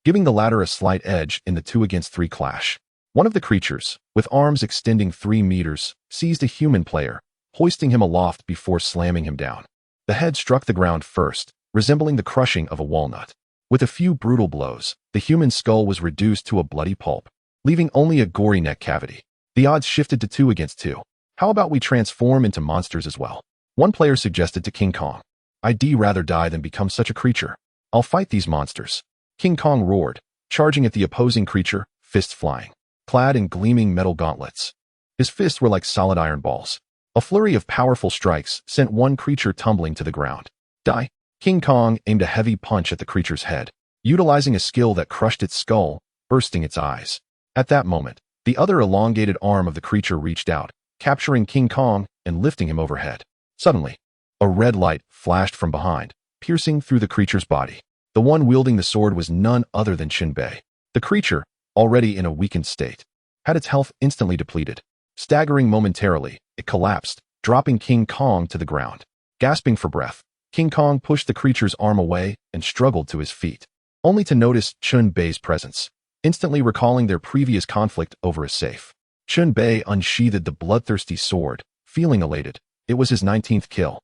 giving the latter a slight edge in the 2-against-3 clash. One of the creatures, with arms extending 3 meters, seized a human player, hoisting him aloft before slamming him down. The head struck the ground first, resembling the crushing of a walnut. With a few brutal blows, the human skull was reduced to a bloody pulp, leaving only a gory neck cavity. The odds shifted to 2 against 2. How about we transform into monsters as well? One player suggested to King Kong. I'd rather die than become such a creature. I'll fight these monsters. King Kong roared, charging at the opposing creature, fists flying, clad in gleaming metal gauntlets. His fists were like solid iron balls. A flurry of powerful strikes sent one creature tumbling to the ground. Die! King Kong aimed a heavy punch at the creature's head, utilizing a skill that crushed its skull, bursting its eyes. At that moment, the other elongated arm of the creature reached out, capturing King Kong and lifting him overhead. Suddenly, a red light flashed from behind, piercing through the creature's body. The one wielding the sword was none other than Chen Bei. The creature, already in a weakened state, had its health instantly depleted. Staggering momentarily, it collapsed, dropping King Kong to the ground. Gasping for breath, King Kong pushed the creature's arm away and struggled to his feet, only to notice Chen Bei's presence, instantly recalling their previous conflict over a safe. Chen Bei unsheathed the bloodthirsty sword, feeling elated. It was his 19th kill.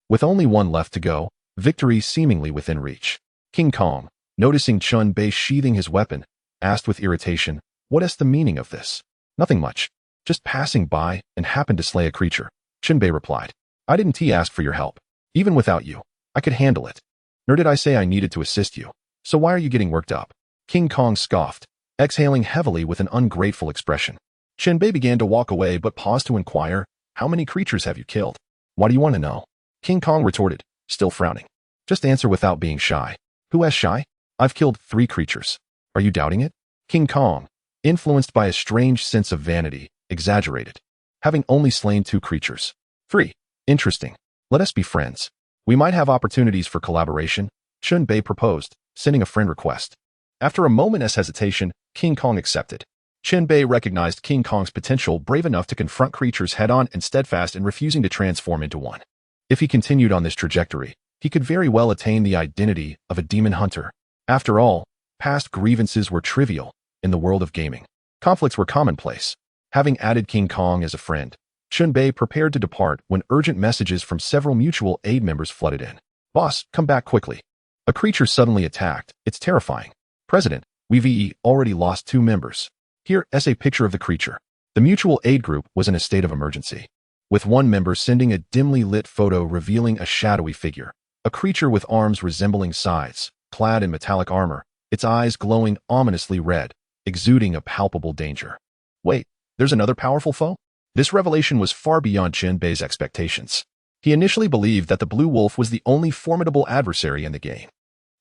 With only one left to go, victory seemingly within reach. King Kong, noticing Chen Bei sheathing his weapon, asked with irritation, "What is the meaning of this?" "Nothing much. Just passing by and happened to slay a creature," Chen Bei replied. "I didn't ask for your help. Even without you, I could handle it. Nor did I say I needed to assist you. So why are you getting worked up?" King Kong scoffed, exhaling heavily with an ungrateful expression. Chen Bei began to walk away but paused to inquire, "How many creatures have you killed?" "Why do you want to know?" King Kong retorted, still frowning. "Just answer without being shy." "Who is shy? I've killed 3 creatures. Are you doubting it?" King Kong, influenced by a strange sense of vanity, exaggerated. "Having only slain 2 creatures. 3. Interesting. Let us be friends. We might have opportunities for collaboration," Chen Bei proposed, sending a friend request. After a moment's hesitation, King Kong accepted. Chen Bei recognized King Kong's potential, brave enough to confront creatures head-on and steadfast in refusing to transform into one. If he continued on this trajectory, he could very well attain the identity of a demon hunter. After all, past grievances were trivial in the world of gaming. Conflicts were commonplace. Having added King Kong as a friend, Chen Bei prepared to depart when urgent messages from several mutual aid members flooded in. "Boss, come back quickly. A creature suddenly attacked. It's terrifying. President, we've already lost 2 members. Here is a picture of the creature." The mutual aid group was in a state of emergency, with one member sending a dimly lit photo revealing a shadowy figure, a creature with arms resembling scythes, clad in metallic armor, its eyes glowing ominously red, exuding a palpable danger. Wait, there's another powerful foe? This revelation was far beyond Chen Bei's expectations. He initially believed that the Blue Wolf was the only formidable adversary in the game.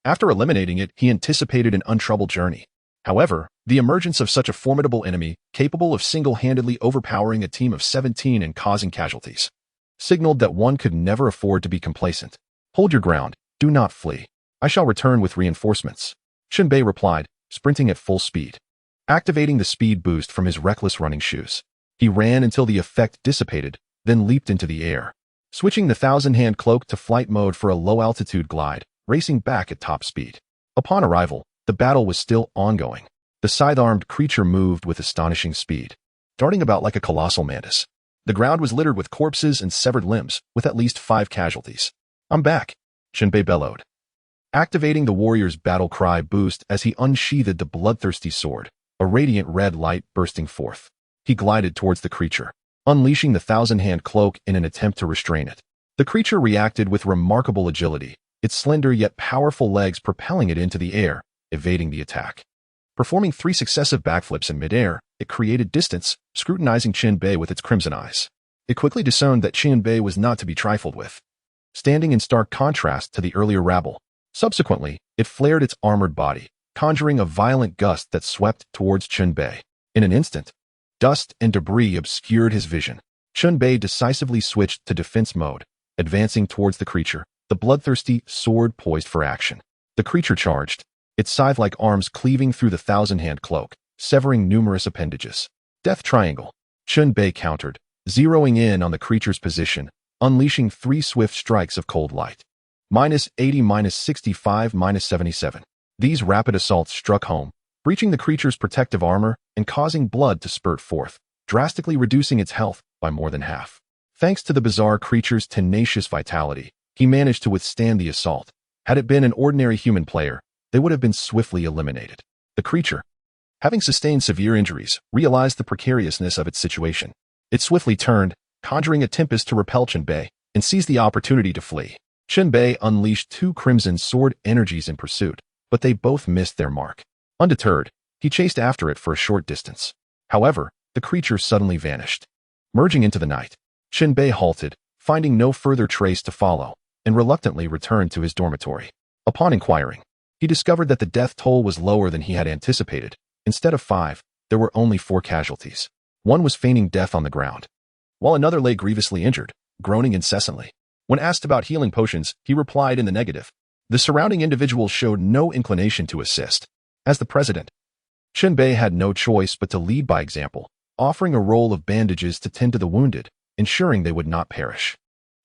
After eliminating it, he anticipated an untroubled journey. However, the emergence of such a formidable enemy, capable of single-handedly overpowering a team of 17 and causing casualties, signaled that one could never afford to be complacent. "Hold your ground. Do not flee. I shall return with reinforcements," Chen Bei replied, sprinting at full speed. Activating the speed boost from his reckless running shoes, he ran until the effect dissipated, then leaped into the air, switching the thousand-hand cloak to flight mode for a low-altitude glide, racing back at top speed. Upon arrival, the battle was still ongoing. The scythe-armed creature moved with astonishing speed, darting about like a colossal mantis. The ground was littered with corpses and severed limbs, with at least 5 casualties. "I'm back," Chen Bei bellowed, activating the warrior's battle cry boost as he unsheathed the bloodthirsty sword, a radiant red light bursting forth. He glided towards the creature, unleashing the thousand-hand cloak in an attempt to restrain it. The creature reacted with remarkable agility, its slender yet powerful legs propelling it into the air, evading the attack. Performing 3 successive backflips in midair, it created distance, scrutinizing Chen Bei with its crimson eyes. It quickly discerned that Chen Bei was not to be trifled with, standing in stark contrast to the earlier rabble. Subsequently, it flared its armored body, conjuring a violent gust that swept towards Chen Bei. In an instant, dust and debris obscured his vision. Chen Bei decisively switched to defense mode, advancing towards the creature, the bloodthirsty sword poised for action. The creature charged, its scythe-like arms cleaving through the thousand-hand cloak, severing numerous appendages. Death Triangle. Chen Bei countered, zeroing in on the creature's position, unleashing 3 swift strikes of cold light. -80, -65, -77. These rapid assaults struck home, breaching the creature's protective armor and causing blood to spurt forth, drastically reducing its health by more than half. Thanks to the bizarre creature's tenacious vitality, he managed to withstand the assault. Had it been an ordinary human player, they would have been swiftly eliminated. The creature, having sustained severe injuries, realized the precariousness of its situation. It swiftly turned, conjuring a tempest to repel Chen Bei, and seized the opportunity to flee. Chen Bei unleashed 2 crimson sword energies in pursuit, but they both missed their mark. Undeterred, he chased after it for a short distance. However, the creature suddenly vanished. Merging into the night, Chen Bei halted, finding no further trace to follow, and reluctantly returned to his dormitory. Upon inquiring, he discovered that the death toll was lower than he had anticipated. Instead of 5, there were only 4 casualties. One was feigning death on the ground, while another lay grievously injured, groaning incessantly. When asked about healing potions, he replied in the negative. The surrounding individuals showed no inclination to assist. As the president, Chen Bei had no choice but to lead by example, offering a roll of bandages to tend to the wounded, ensuring they would not perish.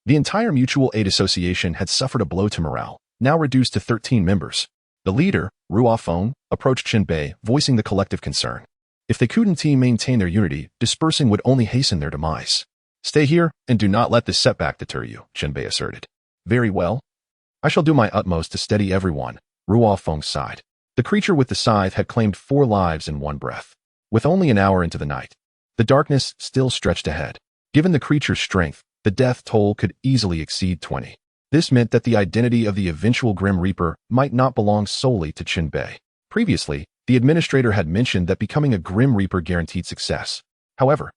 The entire Mutual Aid Association had suffered a blow to morale, now reduced to 13 members. The leader, Ruo Feng, approached Chen Bei, voicing the collective concern. If they couldn't maintain their unity, dispersing would only hasten their demise. Stay here and do not let this setback deter you, Chen Bei asserted. Very well. I shall do my utmost to steady everyone, Ruo Feng sighed. The creature with the scythe had claimed 4 lives in one breath. With only an hour into the night, the darkness still stretched ahead. Given the creature's strength, the death toll could easily exceed 20. This meant that the identity of the eventual Grim Reaper might not belong solely to Chen Bei. Previously, the administrator had mentioned that becoming a Grim Reaper guaranteed success. However,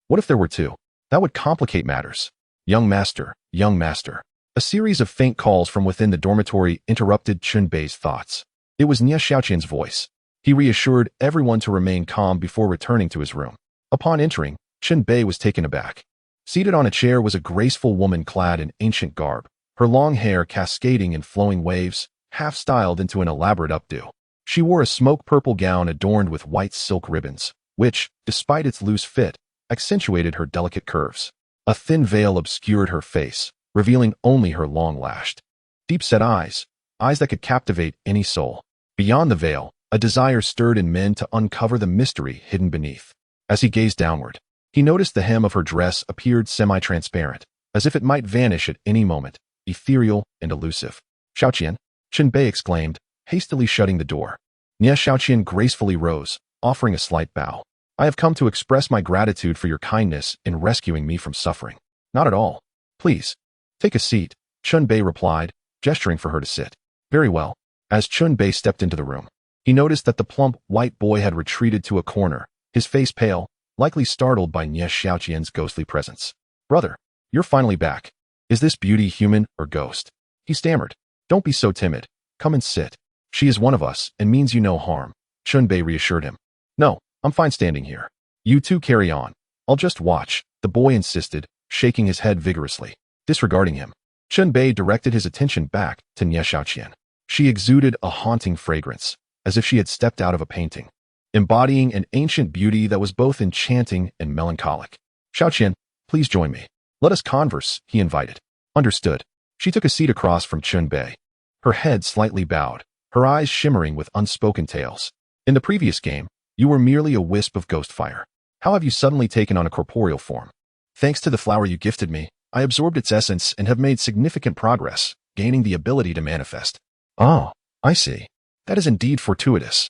what if there were 2? That would complicate matters. Young master, young master. A series of faint calls from within the dormitory interrupted Chen Bei's thoughts. It was Nie Xiaoqian's voice. He reassured everyone to remain calm before returning to his room. Upon entering, Chen Bei was taken aback. Seated on a chair was a graceful woman clad in ancient garb, her long hair cascading in flowing waves, half styled into an elaborate updo. She wore a smoke-purple gown adorned with white silk ribbons, which, despite its loose fit, accentuated her delicate curves. A thin veil obscured her face, revealing only her long-lashed, deep-set eyes that could captivate any soul. Beyond the veil, a desire stirred in men to uncover the mystery hidden beneath. As he gazed downward, he noticed the hem of her dress appeared semi-transparent, as if it might vanish at any moment, ethereal and elusive. Xiaoqian, Chen Bei exclaimed, hastily shutting the door. Nie Xiaoqian gracefully rose, offering a slight bow. I have come to express my gratitude for your kindness in rescuing me from suffering. Not at all. Please, take a seat, Chen Bei replied, gesturing for her to sit. Very well. As Chen Bei stepped into the room, he noticed that the plump, white boy had retreated to a corner, his face pale, likely startled by Nie Xiaoqian's ghostly presence. Brother, you're finally back. Is this beauty human or ghost? He stammered. Don't be so timid. Come and sit. She is one of us and means you no harm, Chen Bei reassured him. No, I'm fine standing here. You two carry on. I'll just watch, the boy insisted, shaking his head vigorously. Disregarding him, Chen Bei directed his attention back to Nie Xiaoqian. She exuded a haunting fragrance, as if she had stepped out of a painting, embodying an ancient beauty that was both enchanting and melancholic. Xiaoqian, please join me. Let us converse, he invited. Understood. She took a seat across from Chen Bei, her head slightly bowed, her eyes shimmering with unspoken tales. In the previous game, you were merely a wisp of ghost fire. How have you suddenly taken on a corporeal form? Thanks to the flower you gifted me, I absorbed its essence and have made significant progress, gaining the ability to manifest. Oh, I see. That is indeed fortuitous.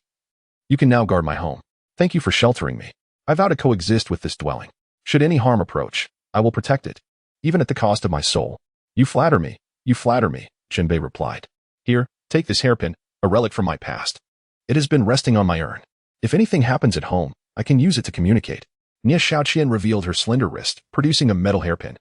You can now guard my home. Thank you for sheltering me. I vow to coexist with this dwelling. Should any harm approach, I will protect it, even at the cost of my soul. You flatter me, Chen Bei replied. Here, take this hairpin, a relic from my past. It has been resting on my urn. If anything happens at home, I can use it to communicate. Nie Xiaoqian revealed her slender wrist, producing a metal hairpin,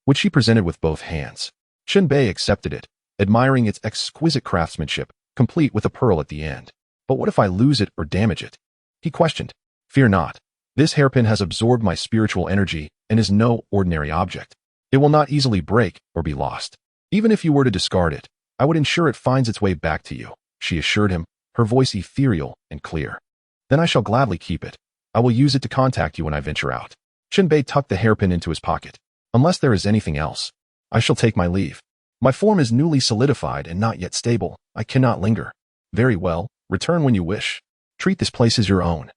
which she presented with both hands. Chen Bei accepted it, admiring its exquisite craftsmanship, complete with a pearl at the end. But what if I lose it or damage it? He questioned. Fear not. This hairpin has absorbed my spiritual energy and is no ordinary object. It will not easily break or be lost. Even if you were to discard it, I would ensure it finds its way back to you, she assured him, her voice ethereal and clear. Then I shall gladly keep it. I will use it to contact you when I venture out. Chen Bei tucked the hairpin into his pocket. Unless there is anything else, I shall take my leave. My form is newly solidified and not yet stable. I cannot linger. Very well, return when you wish. Treat this place as your own.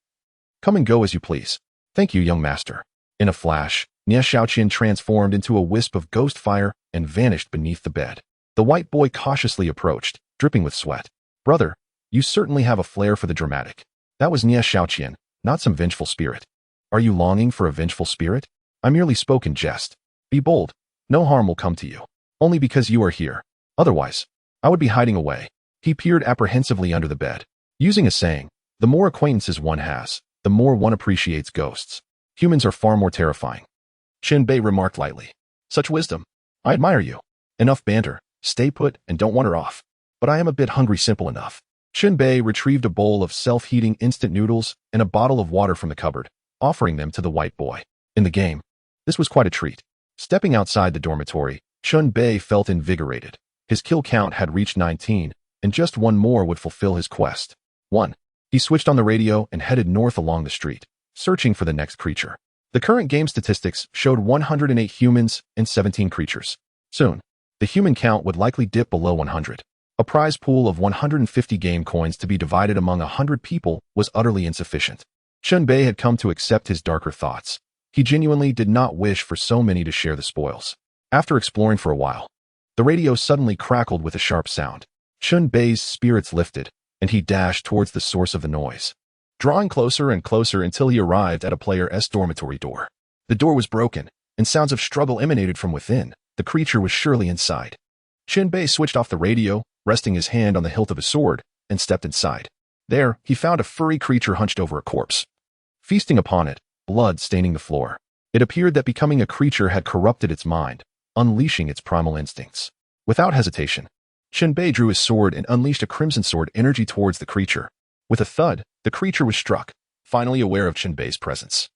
Come and go as you please. Thank you, young master. In a flash, Nie Xiaoqian transformed into a wisp of ghost fire and vanished beneath the bed. The white boy cautiously approached, dripping with sweat. Brother, you certainly have a flair for the dramatic. That was Nie Xiaoqian, not some vengeful spirit. Are you longing for a vengeful spirit? I merely spoke in jest. Be bold. No harm will come to you. Only because you are here. Otherwise, I would be hiding away. He peered apprehensively under the bed. Using a saying, the more acquaintances one has, the more one appreciates ghosts. Humans are far more terrifying. Chen Bei remarked lightly. Such wisdom. I admire you. Enough banter. Stay put and don't wander off. But I am a bit hungry, simple enough. Chen Bei retrieved a bowl of self-heating instant noodles and a bottle of water from the cupboard, offering them to the white boy. In the game, this was quite a treat. Stepping outside the dormitory, Chen Bei felt invigorated. His kill count had reached 19, and just one more would fulfill his quest. 1. He switched on the radio and headed north along the street, searching for the next creature. The current game statistics showed 108 humans and 17 creatures. Soon, the human count would likely dip below 100. A prize pool of 150 game coins to be divided among 100 people was utterly insufficient. Chen Bei had come to accept his darker thoughts. He genuinely did not wish for so many to share the spoils. After exploring for a while, the radio suddenly crackled with a sharp sound. Chen Bei's spirits lifted, and he dashed towards the source of the noise, drawing closer and closer until he arrived at a player's dormitory door. The door was broken, and sounds of struggle emanated from within. The creature was surely inside. Chen Bei switched off the radio, resting his hand on the hilt of his sword, and stepped inside. There, he found a furry creature hunched over a corpse, feasting upon it, blood staining the floor. It appeared that becoming a creature had corrupted its mind, unleashing its primal instincts. Without hesitation, Chen Bei drew his sword and unleashed a crimson sword energy towards the creature. With a thud, the creature was struck, finally aware of Chen Bei's presence.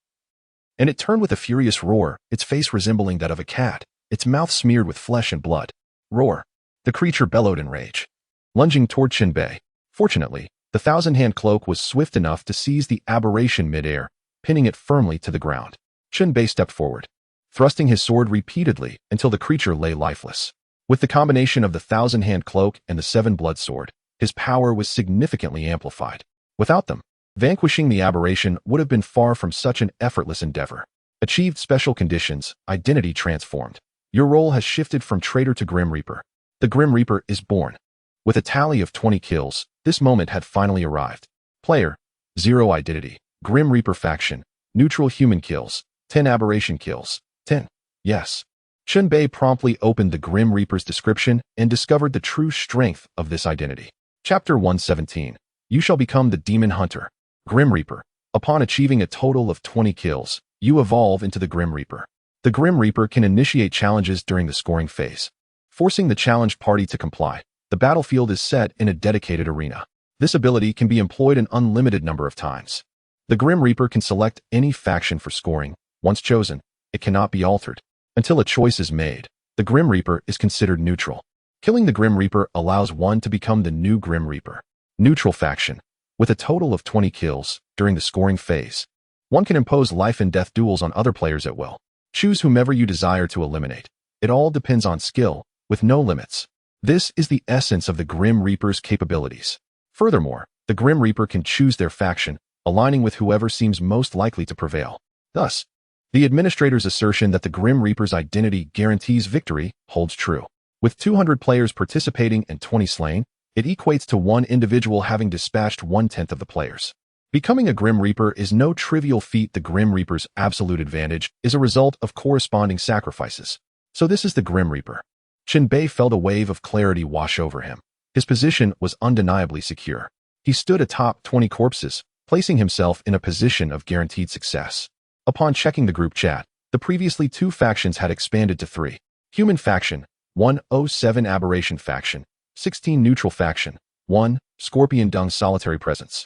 And it turned with a furious roar, its face resembling that of a cat, its mouth smeared with flesh and blood. Roar. The creature bellowed in rage, lunging toward Chen Bei. Fortunately, the thousand-hand cloak was swift enough to seize the aberration mid-air, pinning it firmly to the ground. Chen Bei stepped forward, thrusting his sword repeatedly until the creature lay lifeless. With the combination of the thousand-hand cloak and the seven-blood sword, his power was significantly amplified. Without them, vanquishing the aberration would have been far from such an effortless endeavor. Achieved special conditions, identity transformed. Your role has shifted from traitor to Grim Reaper. The Grim Reaper is born. With a tally of 20 kills, this moment had finally arrived. Player, 0 identity. Grim Reaper faction, neutral human kills, 10 aberration kills, 10. Yes. Chen Bei promptly opened the Grim Reaper's description and discovered the true strength of this identity. Chapter 117. You shall become the Demon Hunter. Grim Reaper. Upon achieving a total of 20 kills, you evolve into the Grim Reaper. The Grim Reaper can initiate challenges during the scoring phase, forcing the challenged party to comply. The battlefield is set in a dedicated arena. This ability can be employed an unlimited number of times. The Grim Reaper can select any faction for scoring. Once chosen, it cannot be altered. Until a choice is made, the Grim Reaper is considered neutral. Killing the Grim Reaper allows one to become the new Grim Reaper. Neutral faction. With a total of 20 kills during the scoring phase, one can impose life and death duels on other players at will. Choose whomever you desire to eliminate. It all depends on skill, with no limits. This is the essence of the Grim Reaper's capabilities. Furthermore, the Grim Reaper can choose their faction, aligning with whoever seems most likely to prevail. Thus, the administrator's assertion that the Grim Reaper's identity guarantees victory holds true. With 200 players participating and 20 slain, it equates to one individual having dispatched 1/10 of the players. Becoming a Grim Reaper is no trivial feat. The Grim Reaper's absolute advantage is a result of corresponding sacrifices. So this is the Grim Reaper. Chen Bei felt a wave of clarity wash over him. His position was undeniably secure. He stood atop 20 corpses, placing himself in a position of guaranteed success. Upon checking the group chat, the previously 2 factions had expanded to 3. Human faction, 107 aberration faction, 16 neutral faction, 1 scorpion dung solitary presence.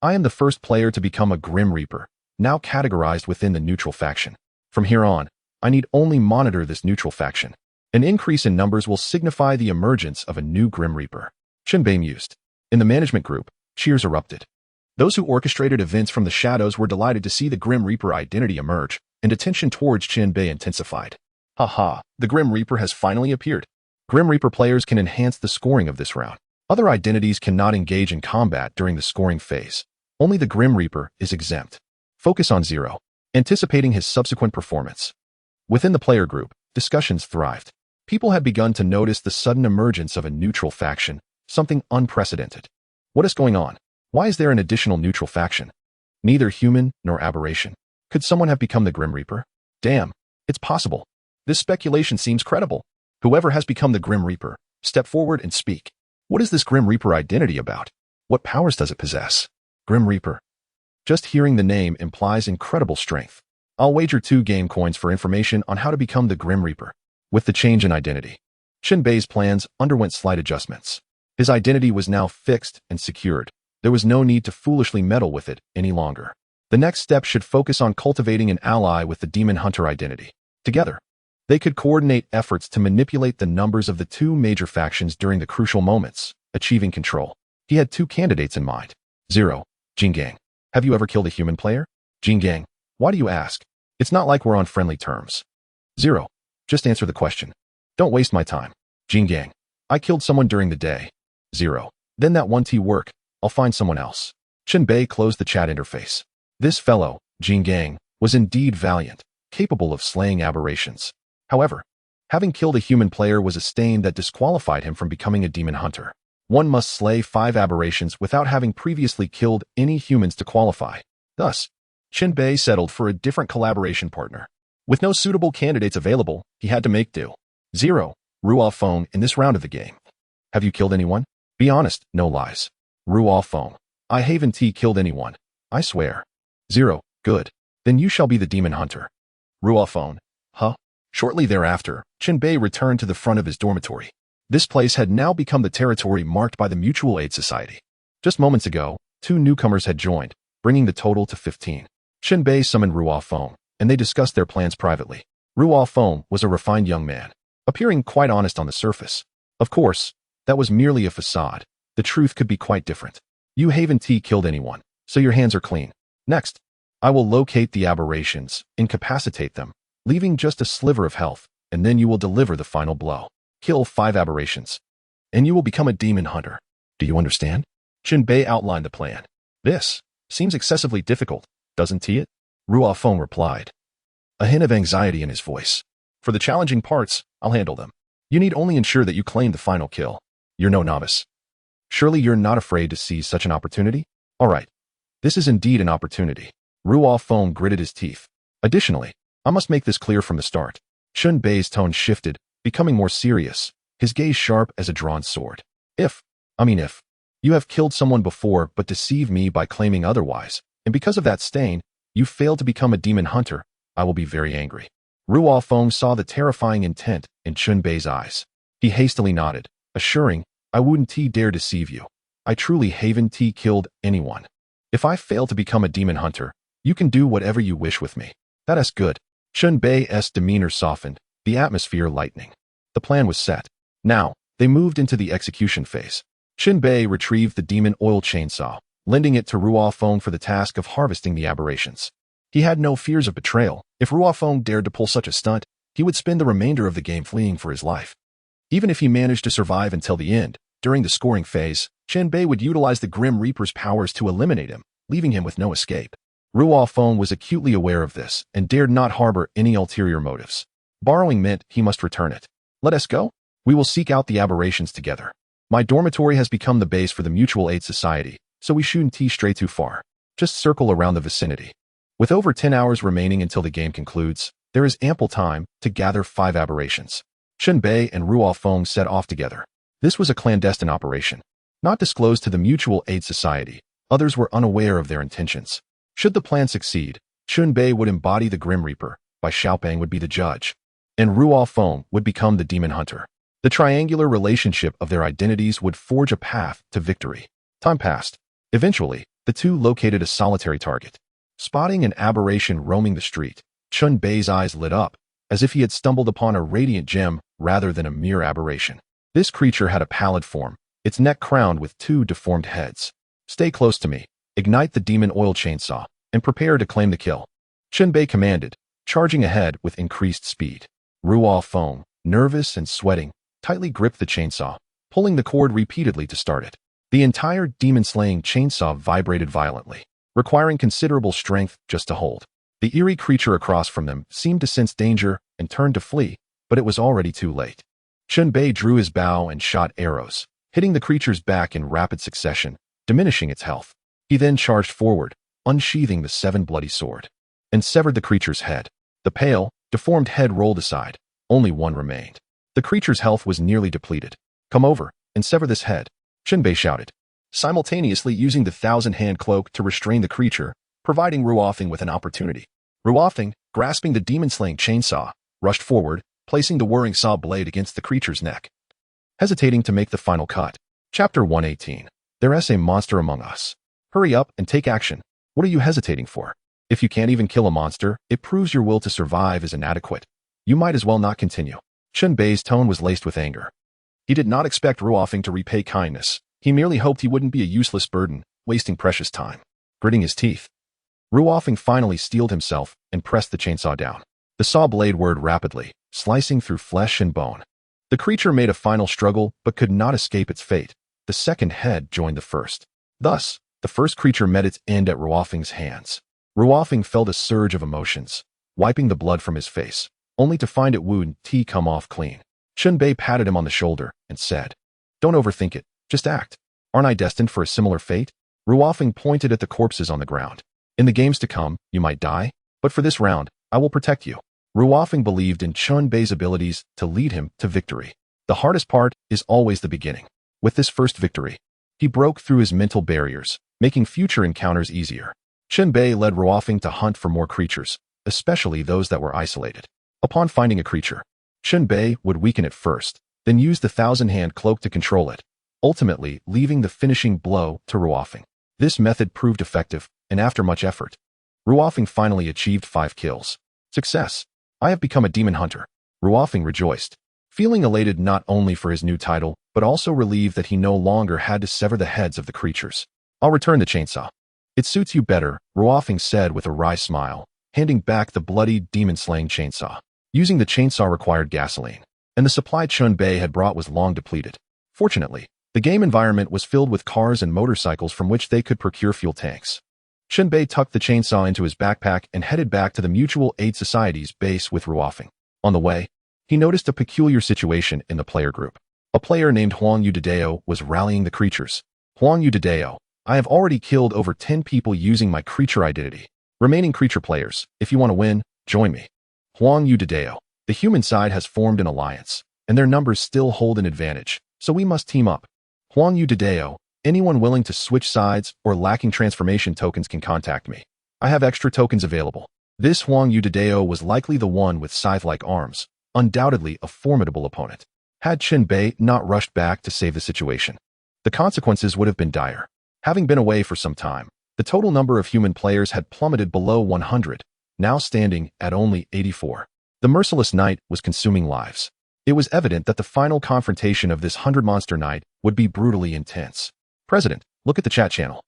I am the first player to become a Grim Reaper, now categorized within the neutral faction. From here on, I need only monitor this neutral faction. An increase in numbers will signify the emergence of a new Grim Reaper. Chen Bei mused. In the management group, cheers erupted. Those who orchestrated events from the shadows were delighted to see the Grim Reaper identity emerge, and attention towards Chen Bei intensified. Haha, the Grim Reaper has finally appeared. Grim Reaper players can enhance the scoring of this round. Other identities cannot engage in combat during the scoring phase. Only the Grim Reaper is exempt. Focus on 0, anticipating his subsequent performance. Within the player group, discussions thrived. People had begun to notice the sudden emergence of a neutral faction, something unprecedented. What is going on? Why is there an additional neutral faction? Neither human nor aberration. Could someone have become the Grim Reaper? Damn, it's possible. This speculation seems credible. Whoever has become the Grim Reaper, step forward and speak. What is this Grim Reaper identity about? What powers does it possess? Grim Reaper. Just hearing the name implies incredible strength. I'll wager 2 game coins for information on how to become the Grim Reaper. With the change in identity, Chen Bei's plans underwent slight adjustments. His identity was now fixed and secured. There was no need to foolishly meddle with it any longer. The next step should focus on cultivating an ally with the Demon Hunter identity. Together, they could coordinate efforts to manipulate the numbers of the 2 major factions during the crucial moments, achieving control. He had 2 candidates in mind. 0. Jingang. Have you ever killed a human player? Jingang. Why do you ask? It's not like we're on friendly terms. 0. Just answer the question. Don't waste my time. Jingang. I killed someone during the day. 0. Then that won't work. I'll find someone else. Chen Bei closed the chat interface. This fellow, Jingang, was indeed valiant, capable of slaying aberrations. However, having killed a human player was a stain that disqualified him from becoming a demon hunter. One must slay 5 aberrations without having previously killed any humans to qualify. Thus, Chen Bei settled for a different collaboration partner. With no suitable candidates available, he had to make do. 0. Ruo Feng in this round of the game. Have you killed anyone? Be honest, no lies. Ruo Feng. I haven't killed anyone. I swear. 0. Good. Then you shall be the demon hunter. Ruo Feng. Huh? Shortly thereafter, Chen Bei returned to the front of his dormitory. This place had now become the territory marked by the Mutual Aid Society. Just moments ago, 2 newcomers had joined, bringing the total to 15. Chen Bei summoned Ruo Feng, and they discussed their plans privately. Ruo Feng was a refined young man, appearing quite honest on the surface. Of course, that was merely a facade. The truth could be quite different. You haven't killed anyone, so your hands are clean. Next, I will locate the aberrations, incapacitate them, leaving just a sliver of health, and then you will deliver the final blow. Kill 5 aberrations, and you will become a demon hunter. Do you understand? Chen Bei outlined the plan. This seems excessively difficult, doesn't it? Ruo Feng replied, a hint of anxiety in his voice. For the challenging parts, I'll handle them. You need only ensure that you claim the final kill. You're no novice. Surely you're not afraid to seize such an opportunity? All right. This is indeed an opportunity. Ruo Feng gritted his teeth. Additionally, I must make this clear from the start. Chen Bei's tone shifted, becoming more serious, his gaze sharp as a drawn sword. If you have killed someone before but deceive me by claiming otherwise, and because of that stain, you failed to become a demon hunter, I will be very angry. Ruo Feng saw the terrifying intent in Chen Bei's eyes. He hastily nodded, assuring, I wouldn't dare deceive you. I truly haven't killed anyone. If I fail to become a demon hunter, you can do whatever you wish with me. That is good. Chen Bei's demeanor softened, the atmosphere lightening. The plan was set. Now, they moved into the execution phase. Chen Bei retrieved the demon oil chainsaw, lending it to Ruo Feng for the task of harvesting the aberrations. He had no fears of betrayal. If Ruo Feng dared to pull such a stunt, he would spend the remainder of the game fleeing for his life. Even if he managed to survive until the end, during the scoring phase, Chen Bei would utilize the Grim Reaper's powers to eliminate him, leaving him with no escape. Ruo Feng was acutely aware of this and dared not harbor any ulterior motives. Borrowing meant he must return it. Let us go. We will seek out the aberrations together. My dormitory has become the base for the Mutual Aid Society, so we shouldn't stray too far. Just circle around the vicinity. With over 10 hours remaining until the game concludes, there is ample time to gather 5 aberrations. Chen Bei and Ruo Feng set off together. This was a clandestine operation, not disclosed to the Mutual Aid Society. Others were unaware of their intentions. Should the plan succeed, Chen Bei would embody the Grim Reaper, Bai Xiaopeng would be the judge, and Ruo Feng would become the demon hunter. The triangular relationship of their identities would forge a path to victory. Time passed. Eventually, the two located a solitary target. Spotting an aberration roaming the street, Chen Bei's eyes lit up, as if he had stumbled upon a radiant gem rather than a mere aberration. This creature had a pallid form, its neck crowned with 2 deformed heads. Stay close to me, ignite the demon oil chainsaw, and prepare to claim the kill. Chen Bei commanded, charging ahead with increased speed. Ruo Feng, nervous and sweating, tightly gripped the chainsaw, pulling the cord repeatedly to start it. The entire demon-slaying chainsaw vibrated violently, requiring considerable strength just to hold. The eerie creature across from them seemed to sense danger and turned to flee, but it was already too late. Chen Bei drew his bow and shot arrows, hitting the creature's back in rapid succession, diminishing its health. He then charged forward, unsheathing the 7 bloody sword, and severed the creature's head. The pale, deformed head rolled aside. Only one remained. The creature's health was nearly depleted. Come over and sever this head, Chen Bei shouted, simultaneously using the 1,000-hand cloak to restrain the creature, providing Ruo Feng with an opportunity. Ruo Feng, grasping the demon-slaying chainsaw, rushed forward, placing the whirring saw blade against the creature's neck. Hesitating to make the final cut. Chapter 118. There's a monster among us. Hurry up and take action. What are you hesitating for? If you can't even kill a monster, it proves your will to survive is inadequate. You might as well not continue. Chen Bei's tone was laced with anger. He did not expect Ruo Feng to repay kindness. He merely hoped he wouldn't be a useless burden, wasting precious time. Gritting his teeth, Ruo Feng finally steeled himself and pressed the chainsaw down. The saw blade whirred rapidly, slicing through flesh and bone. The creature made a final struggle but could not escape its fate. The second head joined the first. Thus, the first creature met its end at Ruo Feng's hands. Ruo Feng felt a surge of emotions, wiping the blood from his face, only to find it wound come off clean. Chen Bei patted him on the shoulder and said, "Don't overthink it, just act. Aren't I destined for a similar fate?" Ruo Feng pointed at the corpses on the ground. "In the games to come, you might die, but for this round, I will protect you." Ruo Feng believed in Chen Bei's abilities to lead him to victory. The hardest part is always the beginning. With this first victory, he broke through his mental barriers, making future encounters easier. Chen Bei led Ruo Feng to hunt for more creatures, especially those that were isolated. Upon finding a creature, Chen Bei would weaken it first, then use the 1,000-hand cloak to control it, ultimately leaving the finishing blow to Ruo Feng. This method proved effective, and after much effort, Ruo Feng finally achieved 5 kills. Success! I have become a demon hunter. Ruo Feng rejoiced, feeling elated not only for his new title, but also relieved that he no longer had to sever the heads of the creatures. I'll return the chainsaw. It suits you better, Ruo Feng said with a wry smile, handing back the bloody demon-slaying chainsaw. Using the chainsaw required gasoline, and the supply Chen Bei had brought was long depleted. Fortunately, the game environment was filled with cars and motorcycles from which they could procure fuel tanks. Chen Bei tucked the chainsaw into his backpack and headed back to the Mutual Aid Society's base with Ruo Feng. On the way, he noticed a peculiar situation in the player group. A player named Huang Yudadeo was rallying the creatures. Huang Yudadeo, I have already killed over 10 people using my creature identity. Remaining creature players, if you want to win, join me. Huang Yudadeo, the human side has formed an alliance, and their numbers still hold an advantage, so we must team up. Huang Yudadeo, anyone willing to switch sides or lacking transformation tokens can contact me. I have extra tokens available. This Huang Yudadeo was likely the one with scythe-like arms, undoubtedly a formidable opponent. Had Chen Bei not rushed back to save the situation, the consequences would have been dire. Having been away for some time, the total number of human players had plummeted below 100, now standing at only 84. The merciless night was consuming lives. It was evident that the final confrontation of this 100-monster night would be brutally intense. President, look at the chat channel.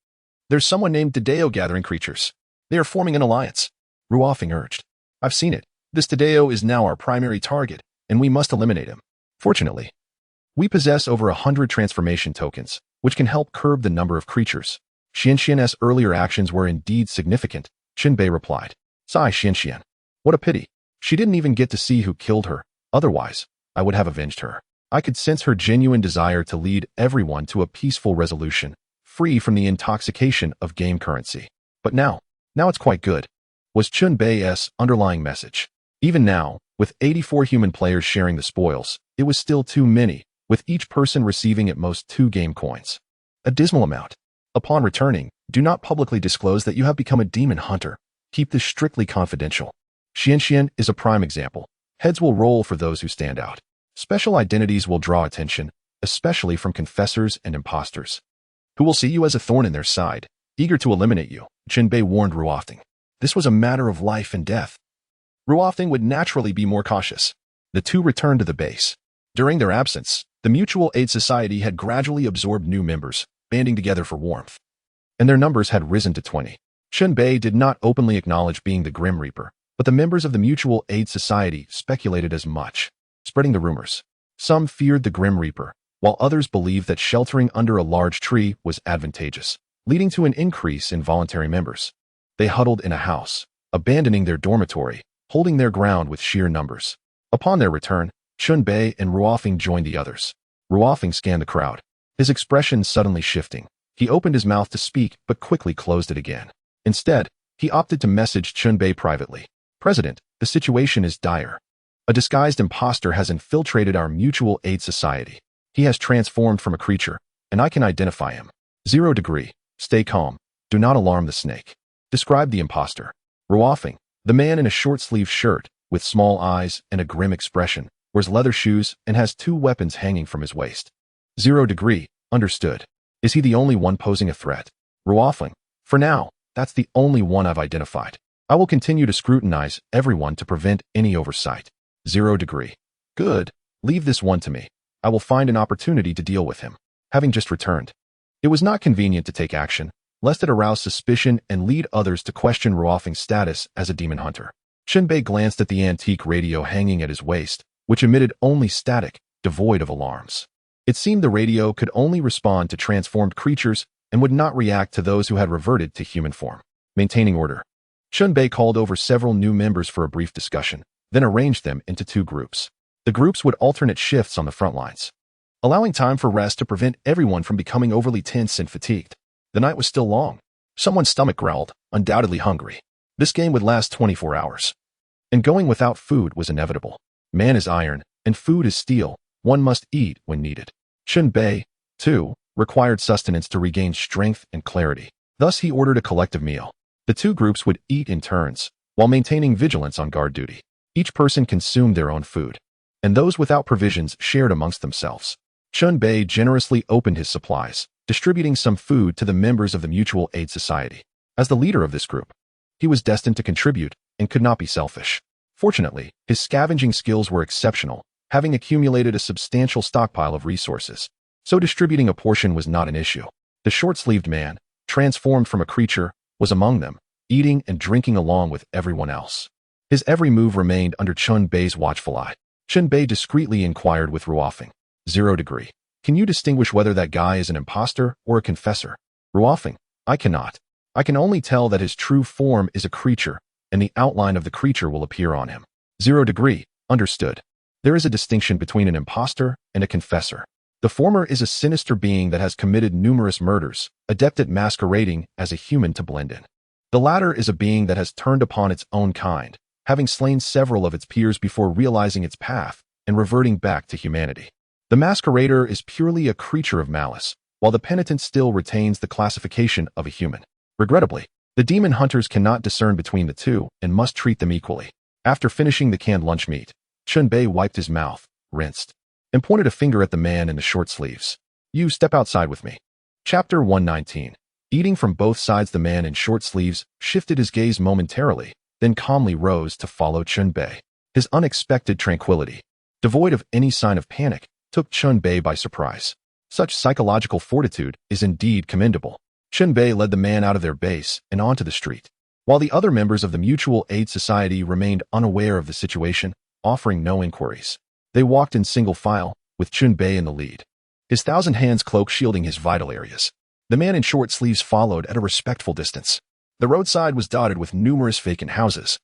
There's someone named Tadeo gathering creatures. They are forming an alliance. Ruo Feng urged. I've seen it. This Tadeo is now our primary target, and we must eliminate him. Fortunately, we possess over 100 transformation tokens, which can help curb the number of creatures. Xianxian's earlier actions were indeed significant, Chen Bei replied. Sigh Xianxian. What a pity. She didn't even get to see who killed her. Otherwise, I would have avenged her. I could sense her genuine desire to lead everyone to a peaceful resolution, free from the intoxication of game currency. But now it's quite good, was Chen Bei's underlying message. Even now, with 84 human players sharing the spoils, it was still too many, with each person receiving at most 2 game coins. A dismal amount. Upon returning, do not publicly disclose that you have become a demon hunter. Keep this strictly confidential. Xianxian is a prime example. Heads will roll for those who stand out. Special identities will draw attention, especially from confessors and imposters, who will see you as a thorn in their side, eager to eliminate you, Chen Bei warned Ruofting. This was a matter of life and death. Ruofting would naturally be more cautious. The two returned to the base. During their absence, the Mutual Aid Society had gradually absorbed new members, banding together for warmth, and their numbers had risen to 20. Chen Bei did not openly acknowledge being the Grim Reaper, but the members of the Mutual Aid Society speculated as much, spreading the rumors. Some feared the Grim Reaper, while others believed that sheltering under a large tree was advantageous, leading to an increase in voluntary members. They huddled in a house, abandoning their dormitory, holding their ground with sheer numbers. Upon their return, Chen Bei and Ruofing joined the others. Ruofing scanned the crowd, his expression suddenly shifting. He opened his mouth to speak, but quickly closed it again. Instead, he opted to message Chen Bei privately. President, the situation is dire. A disguised imposter has infiltrated our Mutual Aid Society. He has transformed from a creature, and I can identify him. 0 degree. Stay calm. Do not alarm the snake. Describe the imposter. Ruofing, the man in a short-sleeved shirt, with small eyes and a grim expression, wears leather shoes and has 2 weapons hanging from his waist. 0 degree. Understood. Is he the only one posing a threat? Ruofing, for now, that's the only one I've identified. I will continue to scrutinize everyone to prevent any oversight. 0 degree. Good. Leave this one to me. I will find an opportunity to deal with him. Having just returned, it was not convenient to take action, lest it arouse suspicion and lead others to question Ruofing's status as a demon hunter. Chen Bei glanced at the antique radio hanging at his waist, which emitted only static, devoid of alarms. It seemed the radio could only respond to transformed creatures and would not react to those who had reverted to human form. Maintaining order. Chen Bei called over several new members for a brief discussion, then arranged them into 2 groups. The groups would alternate shifts on the front lines, allowing time for rest to prevent everyone from becoming overly tense and fatigued. The night was still long. Someone's stomach growled, undoubtedly hungry. This game would last 24 hours. And going without food was inevitable. Man is iron, and food is steel. One must eat when needed. Chen Bei, too, required sustenance to regain strength and clarity. Thus he ordered a collective meal. The 2 groups would eat in turns, while maintaining vigilance on guard duty. Each person consumed their own food, and those without provisions shared amongst themselves. Chen Bei generously opened his supplies, distributing some food to the members of the Mutual Aid Society. As the leader of this group, he was destined to contribute and could not be selfish. Fortunately, his scavenging skills were exceptional, having accumulated a substantial stockpile of resources, so distributing a portion was not an issue. The short-sleeved man, transformed from a creature, was among them, eating and drinking along with everyone else. His every move remained under Chen Bei's watchful eye. Chen Bei discreetly inquired with Ruofing. 0 degree. Can you distinguish whether that guy is an imposter or a confessor? Ruofing, I cannot. I can only tell that his true form is a creature, and the outline of the creature will appear on him. 0 degree. Understood. There is a distinction between an imposter and a confessor. The former is a sinister being that has committed numerous murders, adept at masquerading as a human to blend in. The latter is a being that has turned upon its own kind, having slain several of its peers before realizing its path and reverting back to humanity. The masquerader is purely a creature of malice, while the penitent still retains the classification of a human. Regrettably, the demon hunters cannot discern between the two and must treat them equally. After finishing the canned lunch meat, Chen Bei wiped his mouth, rinsed, and pointed a finger at the man in the short sleeves. You step outside with me. Chapter 119. Eating from both sides, the man in short sleeves shifted his gaze momentarily, then calmly rose to follow Chen Bei. His unexpected tranquility, devoid of any sign of panic, took Chen Bei by surprise. Such psychological fortitude is indeed commendable. Chen Bei led the man out of their base and onto the street, while the other members of the Mutual Aid Society remained unaware of the situation, offering no inquiries. They walked in single file, with Chen Bei in the lead, his 1,000-hands cloak shielding his vital areas. The man in short sleeves followed at a respectful distance. The roadside was dotted with numerous vacant houses,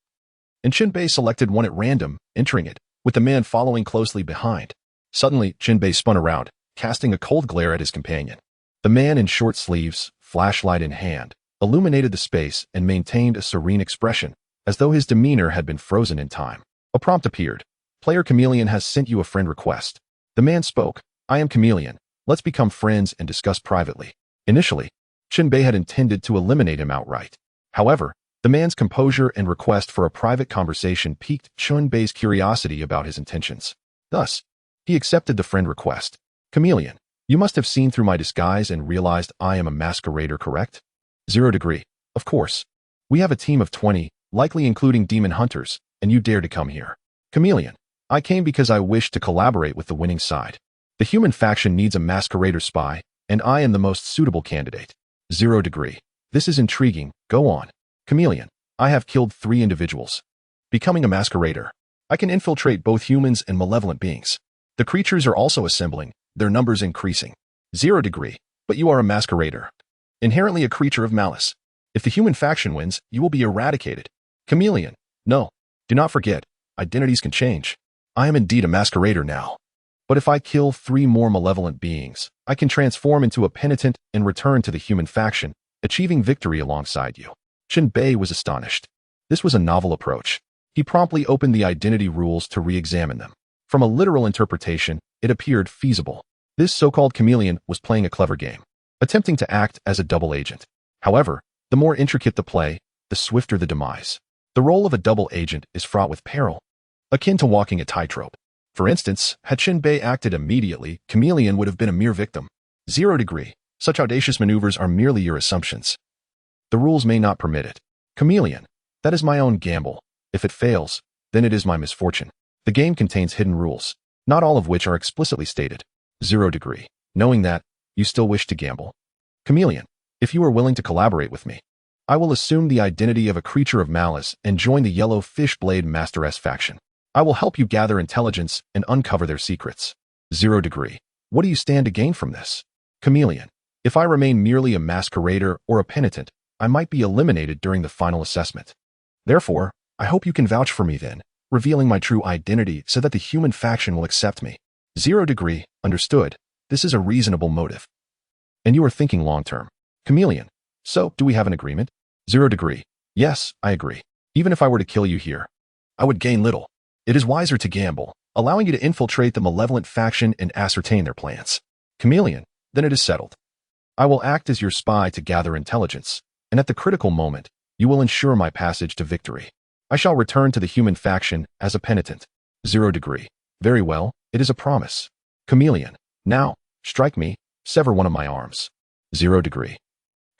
and Chen Bei selected one at random, entering it, with the man following closely behind. Suddenly, Chen Bei spun around, casting a cold glare at his companion. The man in short sleeves, flashlight in hand, illuminated the space and maintained a serene expression, as though his demeanor had been frozen in time. A prompt appeared. Player Chameleon has sent you a friend request. The man spoke. I am Chameleon. Let's become friends and discuss privately. Initially, Chen Bei had intended to eliminate him outright. However, the man's composure and request for a private conversation piqued Chen Bei's curiosity about his intentions. Thus, he accepted the friend request. Chameleon, you must have seen through my disguise and realized I am a masquerader, correct? 0 degree. Of course. We have a team of 20, likely including demon hunters, and you dare to come here. Chameleon, I came because I wish to collaborate with the winning side. The human faction needs a masquerader spy, and I am the most suitable candidate. 0 degree. This is intriguing. Go on. Chameleon, I have killed 3 individuals. Becoming a masquerader. I can infiltrate both humans and malevolent beings. The creatures are also assembling, their numbers increasing. 0 degree. But you are a masquerader. Inherently a creature of malice. If the human faction wins, you will be eradicated. Chameleon, no. Do not forget, identities can change. I am indeed a masquerader now. But if I kill 3 more malevolent beings, I can transform into a penitent and return to the human faction, achieving victory alongside you. Chen Bei was astonished. This was a novel approach. He promptly opened the identity rules to re-examine them. From a literal interpretation, it appeared feasible. This so-called chameleon was playing a clever game, attempting to act as a double agent. However, the more intricate the play, the swifter the demise. The role of a double agent is fraught with peril, akin to walking a tightrope. For instance, had Chen Bei acted immediately, Chameleon would have been a mere victim. 0 degree. Such audacious maneuvers are merely your assumptions. The rules may not permit it. Chameleon, that is my own gamble. If it fails, then it is my misfortune. The game contains hidden rules, not all of which are explicitly stated. 0 degree. Knowing that, you still wish to gamble? Chameleon, if you are willing to collaborate with me, I will assume the identity of a creature of malice and join the Yellow Fish Blade Masteress faction. I will help you gather intelligence and uncover their secrets. 0 degree. What do you stand to gain from this? Chameleon, if I remain merely a masquerader or a penitent, I might be eliminated during the final assessment. Therefore, I hope you can vouch for me then, revealing my true identity so that the human faction will accept me. 0 degree. Understood. This is a reasonable motive. And you are thinking long-term. Chameleon, so do we have an agreement? 0 degree. Yes, I agree. Even if I were to kill you here, I would gain little. It is wiser to gamble, allowing you to infiltrate the malevolent faction and ascertain their plans. Chameleon, then it is settled. I will act as your spy to gather intelligence, and at the critical moment, you will ensure my passage to victory. I shall return to the human faction as a penitent. 0 degree. Very well, it is a promise. Chameleon, now, strike me, sever one of my arms. 0 degree.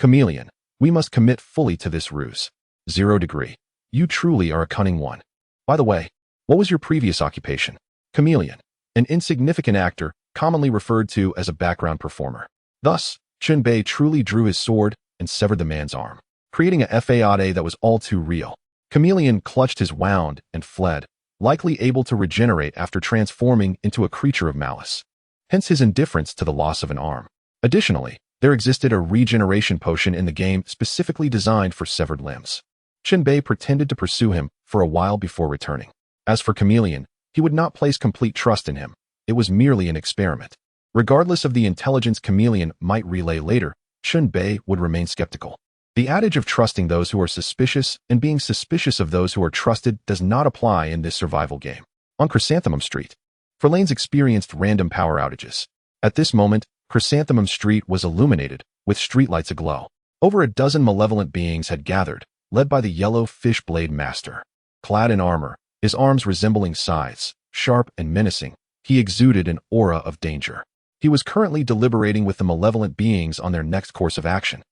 Chameleon, we must commit fully to this ruse. 0 degree. You truly are a cunning one. By the way, what was your previous occupation? Chameleon, an insignificant actor, commonly referred to as a background performer. Thus, Chen Bei truly drew his sword and severed the man's arm, creating a fade that was all too real. Chameleon clutched his wound and fled, likely able to regenerate after transforming into a creature of malice. Hence his indifference to the loss of an arm. Additionally, there existed a regeneration potion in the game specifically designed for severed limbs. Chen Bei pretended to pursue him for a while before returning. As for Chameleon, he would not place complete trust in him. It was merely an experiment. Regardless of the intelligence Chameleon might relay later, Chen Bei would remain skeptical. The adage of trusting those who are suspicious and being suspicious of those who are trusted does not apply in this survival game. On Chrysanthemum Street, Verlaine's experienced random power outages. At this moment, Chrysanthemum Street was illuminated, with streetlights aglow. Over a dozen malevolent beings had gathered, led by the Yellow Fish Blade Master. Clad in armor, his arms resembling scythes, sharp and menacing, he exuded an aura of danger. He was currently deliberating with the malevolent beings on their next course of action.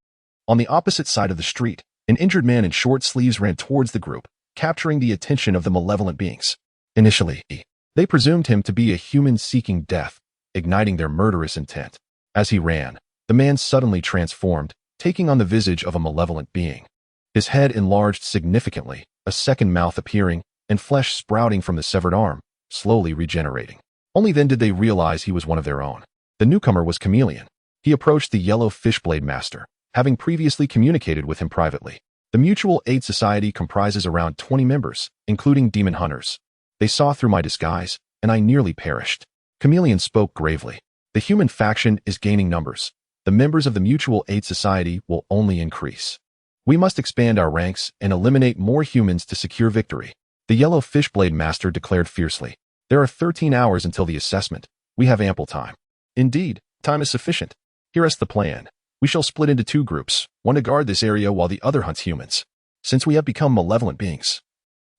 On the opposite side of the street, an injured man in short sleeves ran towards the group, capturing the attention of the malevolent beings. Initially, they presumed him to be a human seeking death, igniting their murderous intent. As he ran, the man suddenly transformed, taking on the visage of a malevolent being. His head enlarged significantly, a second mouth appearing, and flesh sprouting from the severed arm, slowly regenerating. Only then did they realize he was one of their own. The newcomer was Chameleon. He approached the Yellow Fishblade Master, having previously communicated with him privately. The Mutual Aid Society comprises around 20 members, including demon hunters. They saw through my disguise, and I nearly perished. Chameleon spoke gravely. The human faction is gaining numbers. The members of the Mutual Aid Society will only increase. We must expand our ranks and eliminate more humans to secure victory. The yellow fishblade master declared fiercely. There are 13 hours until the assessment. We have ample time. Indeed, time is sufficient. Here is the plan. We shall split into 2 groups, one to guard this area while the other hunts humans. Since we have become malevolent beings,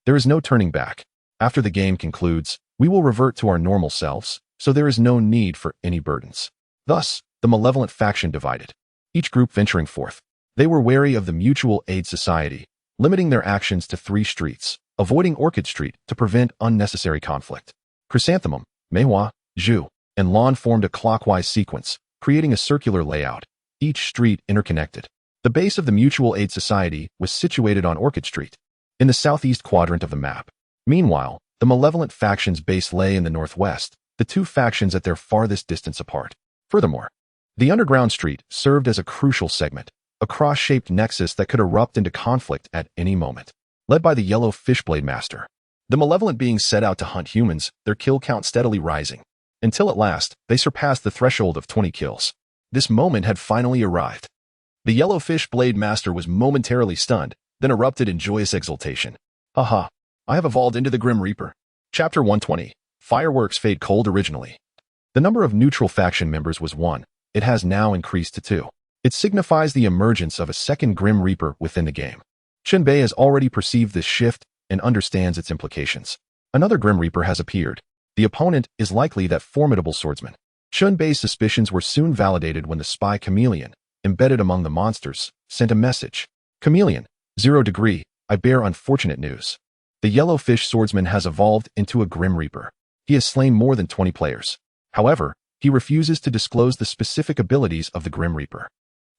there is no turning back. After the game concludes, we will revert to our normal selves, so there is no need for any burdens. Thus, the malevolent faction divided, each group venturing forth. They were wary of the Mutual Aid Society, limiting their actions to 3 streets, avoiding Orchid Street to prevent unnecessary conflict. Chrysanthemum, Meihua, Zhu, and Lawn formed a clockwise sequence, creating a circular layout, each street interconnected. The base of the Mutual Aid Society was situated on Orchid Street, in the southeast quadrant of the map. Meanwhile, the malevolent faction's base lay in the northwest, the 2 factions at their farthest distance apart. Furthermore, the underground street served as a crucial segment, a cross-shaped nexus that could erupt into conflict at any moment. Led by the yellow fishblade master, the malevolent beings set out to hunt humans, their kill count steadily rising, until at last, they surpassed the threshold of 20 kills. This moment had finally arrived. The yellow fishblade master was momentarily stunned, then erupted in joyous exultation. Haha, I have evolved into the Grim Reaper. Chapter 120. Fireworks fade cold originally. The number of neutral faction members was 1. It has now increased to 2. It signifies the emergence of a second Grim Reaper within the game. Chen Bei has already perceived this shift and understands its implications. Another Grim Reaper has appeared. The opponent is likely that formidable swordsman. Chen Bei's suspicions were soon validated when the spy Chameleon, embedded among the monsters, sent a message. Chameleon, 0 degree, I bear unfortunate news. The yellowfish swordsman has evolved into a Grim Reaper. He has slain more than 20 players. However, he refuses to disclose the specific abilities of the Grim Reaper.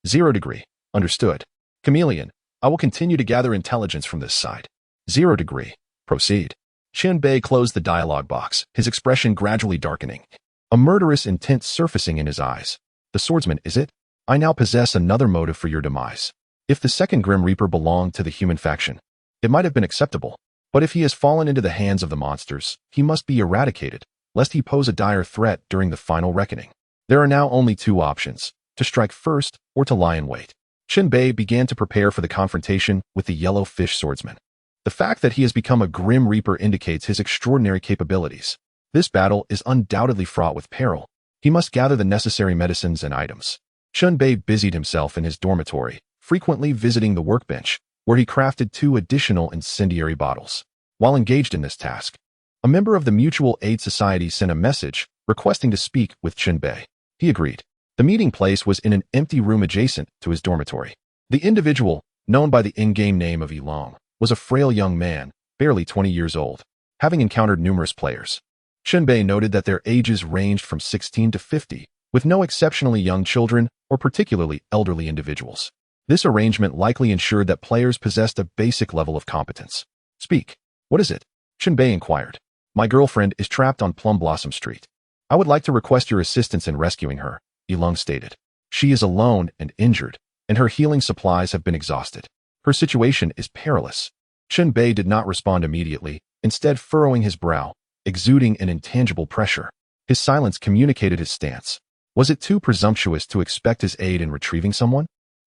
0 degree, understood. Chameleon, I will continue to gather intelligence from this side. 0 degree, proceed. Chen Bei closed the dialogue box, his expression gradually darkening, a murderous intent surfacing in his eyes. The swordsman, is it? I now possess another motive for your demise. If the second Grim Reaper belonged to the human faction, it might have been acceptable. But if he has fallen into the hands of the monsters, he must be eradicated, lest he pose a dire threat during the final reckoning. There are now only 2 options, to strike first or to lie in wait. Chen Bei began to prepare for the confrontation with the yellow fish swordsman. The fact that he has become a Grim Reaper indicates his extraordinary capabilities. This battle is undoubtedly fraught with peril. He must gather the necessary medicines and items. Chen Bei busied himself in his dormitory, frequently visiting the workbench, where he crafted 2 additional incendiary bottles. While engaged in this task, a member of the Mutual Aid Society sent a message requesting to speak with Chen Bei. He agreed. The meeting place was in an empty room adjacent to his dormitory. The individual, known by the in-game name of Yilong, was a frail young man, barely 20 years old, having encountered numerous players. Chen Bei noted that their ages ranged from 16 to 50, with no exceptionally young children or particularly elderly individuals. This arrangement likely ensured that players possessed a basic level of competence. Speak. What is it? Chen Bei inquired. My girlfriend is trapped on Plum Blossom Street. I would like to request your assistance in rescuing her, Yilong stated. She is alone and injured, and her healing supplies have been exhausted. Her situation is perilous. Chen Bei did not respond immediately, instead furrowing his brow, exuding an intangible pressure. His silence communicated his stance. Was it too presumptuous to expect his aid in retrieving someone?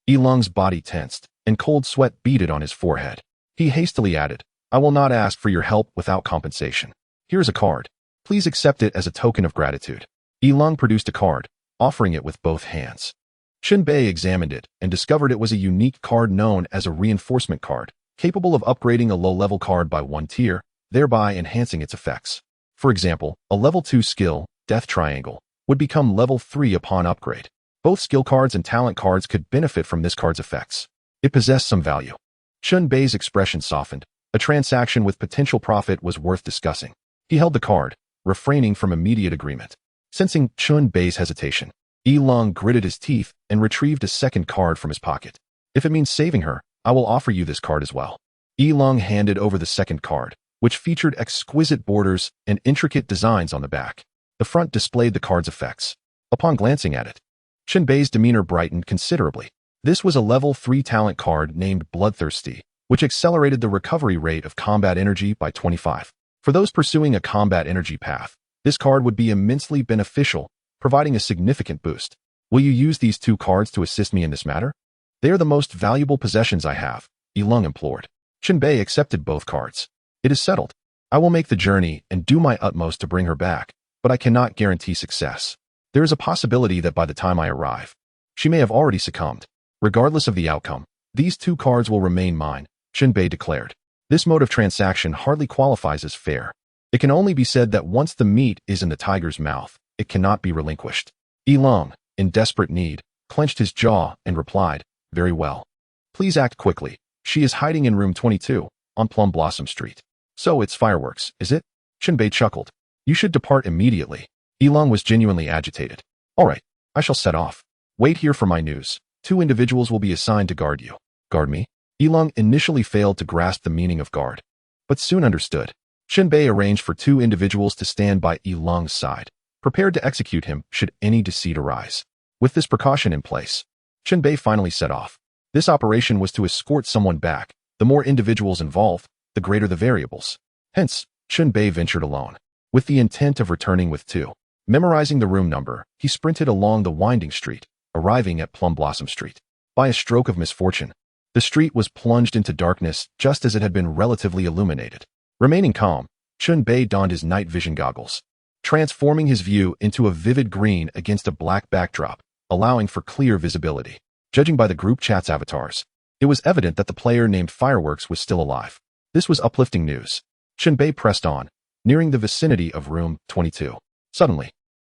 Yilong's body tensed, and cold sweat beaded on his forehead. He hastily added, I will not ask for your help without compensation. Here's a card. Please accept it as a token of gratitude. Yilong produced a card, offering it with both hands. Chen Bei examined it and discovered it was a unique card known as a reinforcement card, capable of upgrading a low-level card by 1 tier, thereby enhancing its effects. For example, a level 2 skill, Death Triangle, would become level 3 upon upgrade. Both skill cards and talent cards could benefit from this card's effects. It possessed some value. Chen Bei's expression softened. A transaction with potential profit was worth discussing. He held the card, refraining from immediate agreement. Sensing Chen Bei's hesitation, Yilong gritted his teeth and retrieved a second card from his pocket. If it means saving her, I will offer you this card as well. Yilong handed over the second card, which featured exquisite borders and intricate designs on the back. The front displayed the card's effects. Upon glancing at it, Chen Bei's demeanor brightened considerably. This was a level 3 talent card named Bloodthirsty, which accelerated the recovery rate of combat energy by 25. For those pursuing a combat energy path, this card would be immensely beneficial, providing a significant boost. Will you use these 2 cards to assist me in this matter? They are the most valuable possessions I have, Yilong implored. Chen Bei accepted both cards. It is settled. I will make the journey and do my utmost to bring her back, but I cannot guarantee success. There is a possibility that by the time I arrive, she may have already succumbed. Regardless of the outcome, these 2 cards will remain mine, Chen Bei declared. This mode of transaction hardly qualifies as fair. It can only be said that once the meat is in the tiger's mouth, it cannot be relinquished. Yilong, in desperate need, clenched his jaw and replied, very well. Please act quickly. She is hiding in room 22, on Plum Blossom Street. So it's fireworks, is it? Chen Bei chuckled. You should depart immediately. Yilong was genuinely agitated. All right, I shall set off. Wait here for my news. 2 individuals will be assigned to guard you. Guard me? Yilong initially failed to grasp the meaning of guard, but soon understood. Chen Bei arranged for 2 individuals to stand by Yilong's side, prepared to execute him should any deceit arise. With this precaution in place, Chen Bei finally set off. This operation was to escort someone back. The more individuals involved, the greater the variables. Hence, Chen Bei ventured alone, with the intent of returning with 2. Memorizing the room number, he sprinted along the winding street, arriving at Plum Blossom Street. By a stroke of misfortune, the street was plunged into darkness just as it had been relatively illuminated. Remaining calm, Chen Bei donned his night vision goggles, transforming his view into a vivid green against a black backdrop, allowing for clear visibility. Judging by the group chat's avatars, it was evident that the player named Fireworks was still alive. This was uplifting news. Chen Bei pressed on, nearing the vicinity of room 22. Suddenly,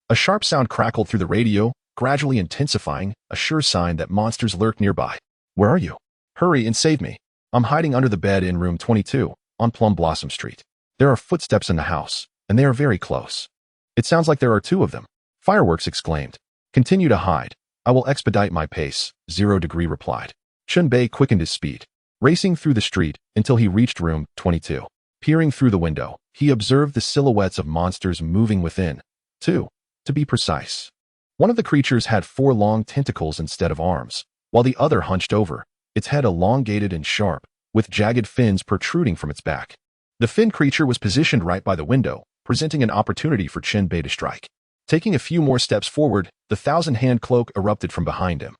a sharp sound crackled through the radio, gradually intensifying, a sure sign that monsters lurked nearby. Where are you? Hurry and save me. I'm hiding under the bed in room 22, on Plum Blossom Street. There are footsteps in the house, and they are very close. It sounds like there are 2 of them. Fireworks exclaimed. Continue to hide. I will expedite my pace, 0 degree replied. Chen Bei quickened his speed, racing through the street until he reached room 22. Peering through the window, he observed the silhouettes of monsters moving within. 2, to be precise. One of the creatures had 4 long tentacles instead of arms, while the other hunched over, its head elongated and sharp, with jagged fins protruding from its back. The fin creature was positioned right by the window, presenting an opportunity for Chen Bei to strike. Taking a few more steps forward, the 1,000-hand cloak erupted from behind him,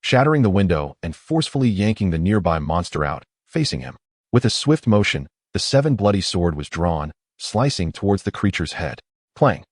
shattering the window and forcefully yanking the nearby monster out, facing him. With a swift motion, the 7 bloody sword was drawn, slicing towards the creature's head. Clang!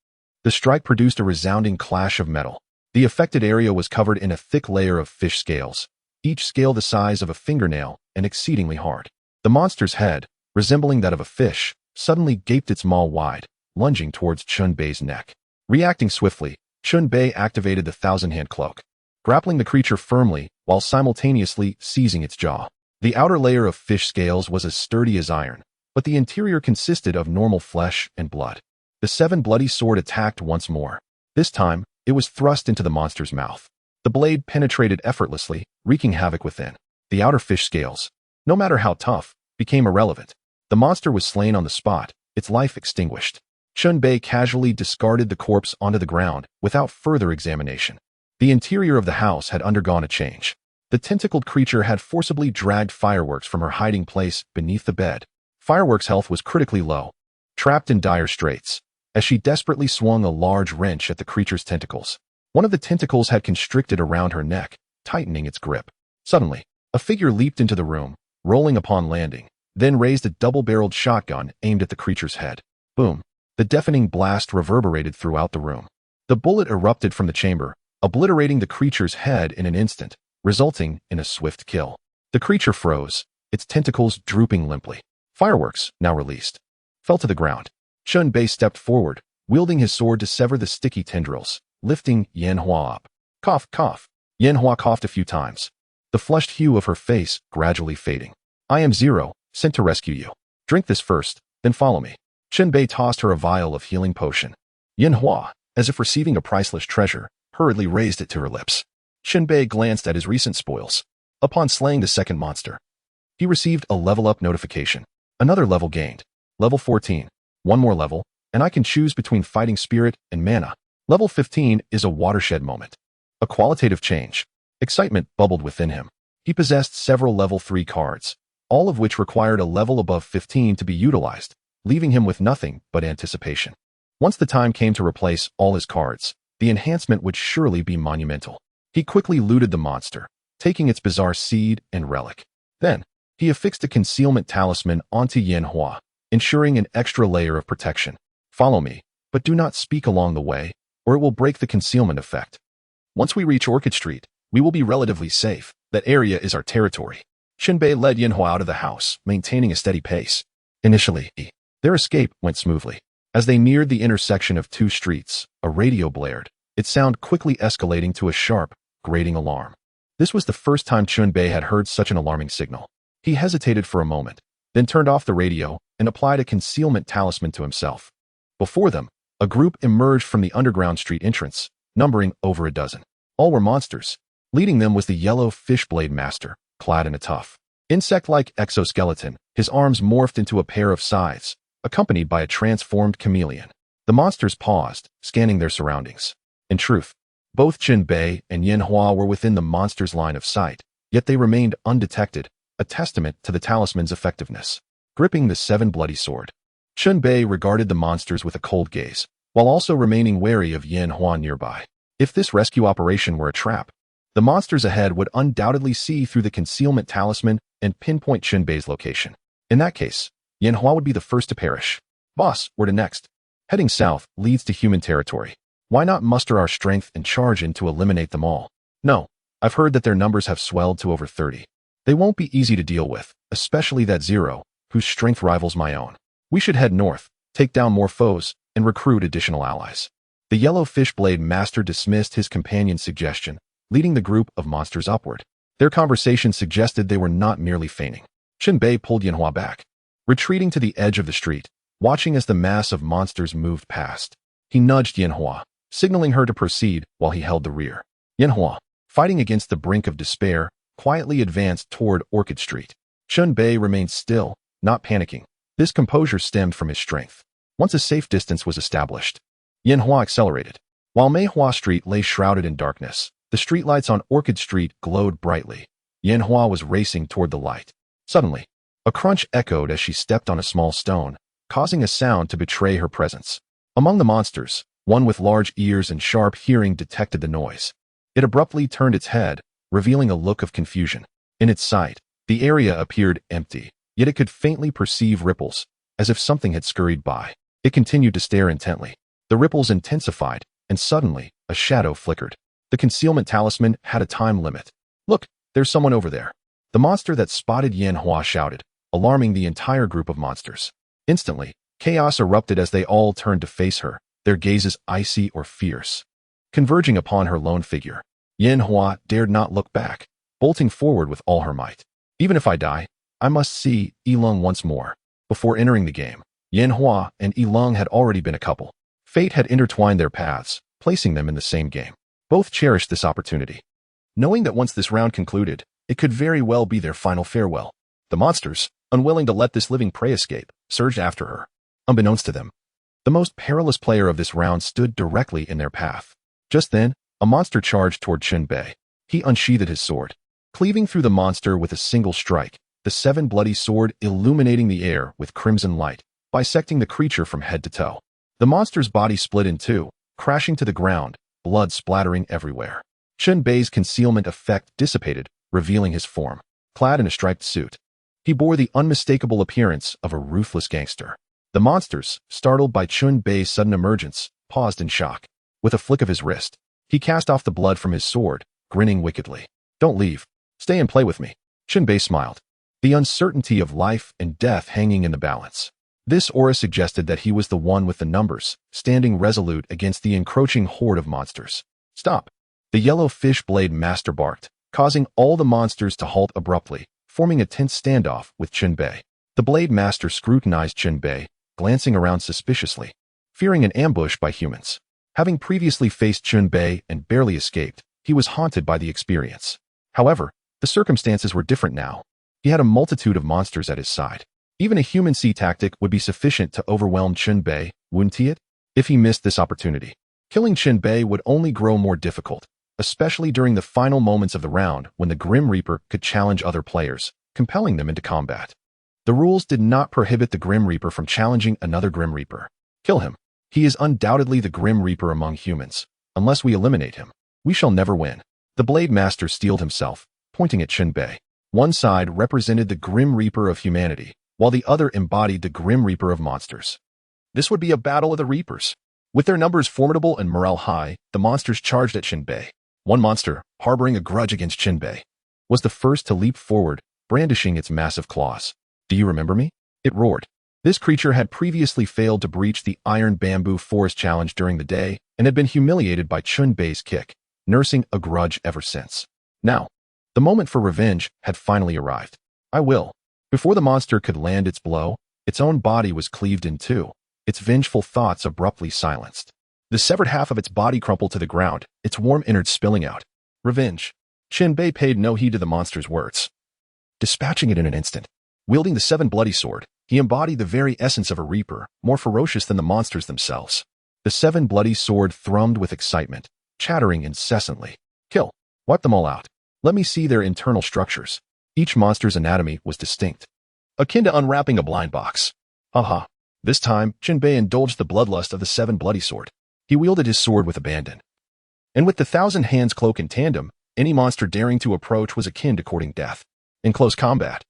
The strike produced a resounding clash of metal. The affected area was covered in a thick layer of fish scales, each scale the size of a fingernail and exceedingly hard. The monster's head, resembling that of a fish, suddenly gaped its maw wide, lunging towards Chen Bei's neck. Reacting swiftly, Chen Bei activated the 1,000-hand cloak, grappling the creature firmly while simultaneously seizing its jaw. The outer layer of fish scales was as sturdy as iron, but the interior consisted of normal flesh and blood. The 7 bloody sword attacked once more. This time, it was thrust into the monster's mouth. The blade penetrated effortlessly, wreaking havoc within. The outer fish scales, no matter how tough, became irrelevant. The monster was slain on the spot, its life extinguished. Chen Bei casually discarded the corpse onto the ground without further examination. The interior of the house had undergone a change. The tentacled creature had forcibly dragged Fireworks from her hiding place beneath the bed. Fireworks' health was critically low, trapped in dire straits, as she desperately swung a large wrench at the creature's tentacles. One of the tentacles had constricted around her neck, tightening its grip. Suddenly, a figure leaped into the room, rolling upon landing, then raised a double-barreled shotgun aimed at the creature's head. Boom! The deafening blast reverberated throughout the room. The bullet erupted from the chamber, obliterating the creature's head in an instant, resulting in a swift kill. The creature froze, its tentacles drooping limply. Fireworks, now released, fell to the ground. Chen Bei stepped forward, wielding his sword to sever the sticky tendrils, lifting Yanhua up. Cough, cough. Yanhua coughed a few times, the flushed hue of her face gradually fading. I am 0, sent to rescue you. Drink this first, then follow me. Chen Bei tossed her a vial of healing potion. Yanhua, as if receiving a priceless treasure, hurriedly raised it to her lips. Chen Bei glanced at his recent spoils. Upon slaying the second monster, he received a level-up notification. Another level gained. Level 14. One more level, and I can choose between fighting spirit and mana. Level 15 is a watershed moment. A qualitative change. Excitement bubbled within him. He possessed several level 3 cards, all of which required a level above 15 to be utilized, leaving him with nothing but anticipation. Once the time came to replace all his cards, the enhancement would surely be monumental. He quickly looted the monster, taking its bizarre seed and relic. Then, he affixed a concealment talisman onto Yanhua, ensuring an extra layer of protection. Follow me, but do not speak along the way, or it will break the concealment effect. Once we reach Orchid Street, we will be relatively safe. That area is our territory. Chen Bei led Yanhua out of the house, maintaining a steady pace. Initially, their escape went smoothly. As they neared the intersection of two streets, a radio blared, its sound quickly escalating to a sharp, grating alarm. This was the first time Chen Bei had heard such an alarming signal. He hesitated for a moment, then turned off the radio and applied a concealment talisman to himself. Before them, a group emerged from the underground street entrance, numbering over a dozen. All were monsters. Leading them was the yellow fishblade master, clad in a tough, insect-like exoskeleton. His arms morphed into a pair of scythes, accompanied by a transformed chameleon. The monsters paused, scanning their surroundings. In truth, both Chen Bei and Yanhua were within the monster's line of sight, yet they remained undetected, a testament to the talisman's effectiveness. Gripping the 7 bloody sword, Chen Bei regarded the monsters with a cold gaze, while also remaining wary of Yanhua nearby. If this rescue operation were a trap, the monsters ahead would undoubtedly see through the concealment talisman and pinpoint Chen Bei's location. In that case, Yanhua would be the first to perish. Boss, where to next? Heading south leads to human territory. Why not muster our strength and charge in to eliminate them all? No, I've heard that their numbers have swelled to over 30. They won't be easy to deal with, especially that Zero, whose strength rivals my own. We should head north, take down more foes, and recruit additional allies. The yellow fishblade master dismissed his companion's suggestion, leading the group of monsters upward. Their conversation suggested they were not merely feigning. Chen Bei pulled Yanhua back, retreating to the edge of the street, watching as the mass of monsters moved past. He nudged Yanhua, signaling her to proceed while he held the rear. Yanhua, fighting against the brink of despair, quietly advanced toward Orchid Street. Chen Bei remained still, not panicking. This composure stemmed from his strength. Once a safe distance was established, Yanhua accelerated. While Meihua Street lay shrouded in darkness, the streetlights on Orchid Street glowed brightly. Yanhua was racing toward the light. Suddenly, a crunch echoed as she stepped on a small stone, causing a sound to betray her presence. Among the monsters, one with large ears and sharp hearing detected the noise. It abruptly turned its head, revealing a look of confusion. In its sight, the area appeared empty, yet it could faintly perceive ripples, as if something had scurried by. It continued to stare intently. The ripples intensified, and suddenly, a shadow flickered. The concealment talisman had a time limit. Look, there's someone over there. The monster that spotted Yanhua shouted, alarming the entire group of monsters. Instantly, chaos erupted as they all turned to face her, their gazes icy or fierce. Converging upon her lone figure, Yanhua dared not look back, bolting forward with all her might. Even if I die, I must see Yilong once more. Before entering the game, Yanhua and Yilong had already been a couple. Fate had intertwined their paths, placing them in the same game. Both cherished this opportunity, knowing that once this round concluded, it could very well be their final farewell. The monsters, unwilling to let this living prey escape, surged after her. Unbeknownst to them, the most perilous player of this round stood directly in their path. Just then, a monster charged toward Chen Bei. He unsheathed his sword, cleaving through the monster with a single strike, the 7 bloody sword illuminating the air with crimson light, bisecting the creature from head to toe. The monster's body split in two, crashing to the ground, blood splattering everywhere. Chen Bei's concealment effect dissipated, revealing his form. Clad in a striped suit, he bore the unmistakable appearance of a ruthless gangster. The monsters, startled by Chen Bei's sudden emergence, paused in shock. With a flick of his wrist, he cast off the blood from his sword, grinning wickedly. Don't leave. Stay and play with me. Chen Bei smiled, the uncertainty of life and death hanging in the balance. This aura suggested that he was the one with the numbers, standing resolute against the encroaching horde of monsters. Stop. The yellow fish blade master barked, causing all the monsters to halt abruptly, forming a tense standoff with Chen Bei. The blade master scrutinized Chen Bei, glancing around suspiciously, fearing an ambush by humans. Having previously faced Chen Bei and barely escaped, he was haunted by the experience. However, the circumstances were different now. He had a multitude of monsters at his side. Even a human sea tactic would be sufficient to overwhelm Chen Bei, wouldn't he? If he missed this opportunity, killing Chen Bei would only grow more difficult, especially during the final moments of the round when the Grim Reaper could challenge other players, compelling them into combat. The rules did not prohibit the Grim Reaper from challenging another Grim Reaper. Kill him. He is undoubtedly the Grim Reaper among humans. Unless we eliminate him, we shall never win. The Blade Master steeled himself, pointing at Chen Bei. One side represented the Grim Reaper of humanity, while the other embodied the Grim Reaper of monsters. This would be a battle of the Reapers. With their numbers formidable and morale high, the monsters charged at Chen Bei. One monster, harboring a grudge against Chen Bei, was the first to leap forward, brandishing its massive claws. "Do you remember me?" it roared. This creature had previously failed to breach the Iron Bamboo Forest Challenge during the day and had been humiliated by Chen Bei's kick, nursing a grudge ever since. Now, the moment for revenge had finally arrived. "I will." Before the monster could land its blow, its own body was cleaved in two, its vengeful thoughts abruptly silenced. The severed half of its body crumpled to the ground, its warm innards spilling out. Revenge. Chen Bei paid no heed to the monster's words, dispatching it in an instant. Wielding the seven bloody sword, he embodied the very essence of a reaper, more ferocious than the monsters themselves. The seven bloody sword thrummed with excitement, chattering incessantly. "Kill. Wipe them all out. Let me see their internal structures." Each monster's anatomy was distinct, akin to unwrapping a blind box. Aha. This time, Chen Bei indulged the bloodlust of the seven bloody sword. He wielded his sword with abandon. And with the thousand hands cloak in tandem, any monster daring to approach was akin to courting death. In close combat,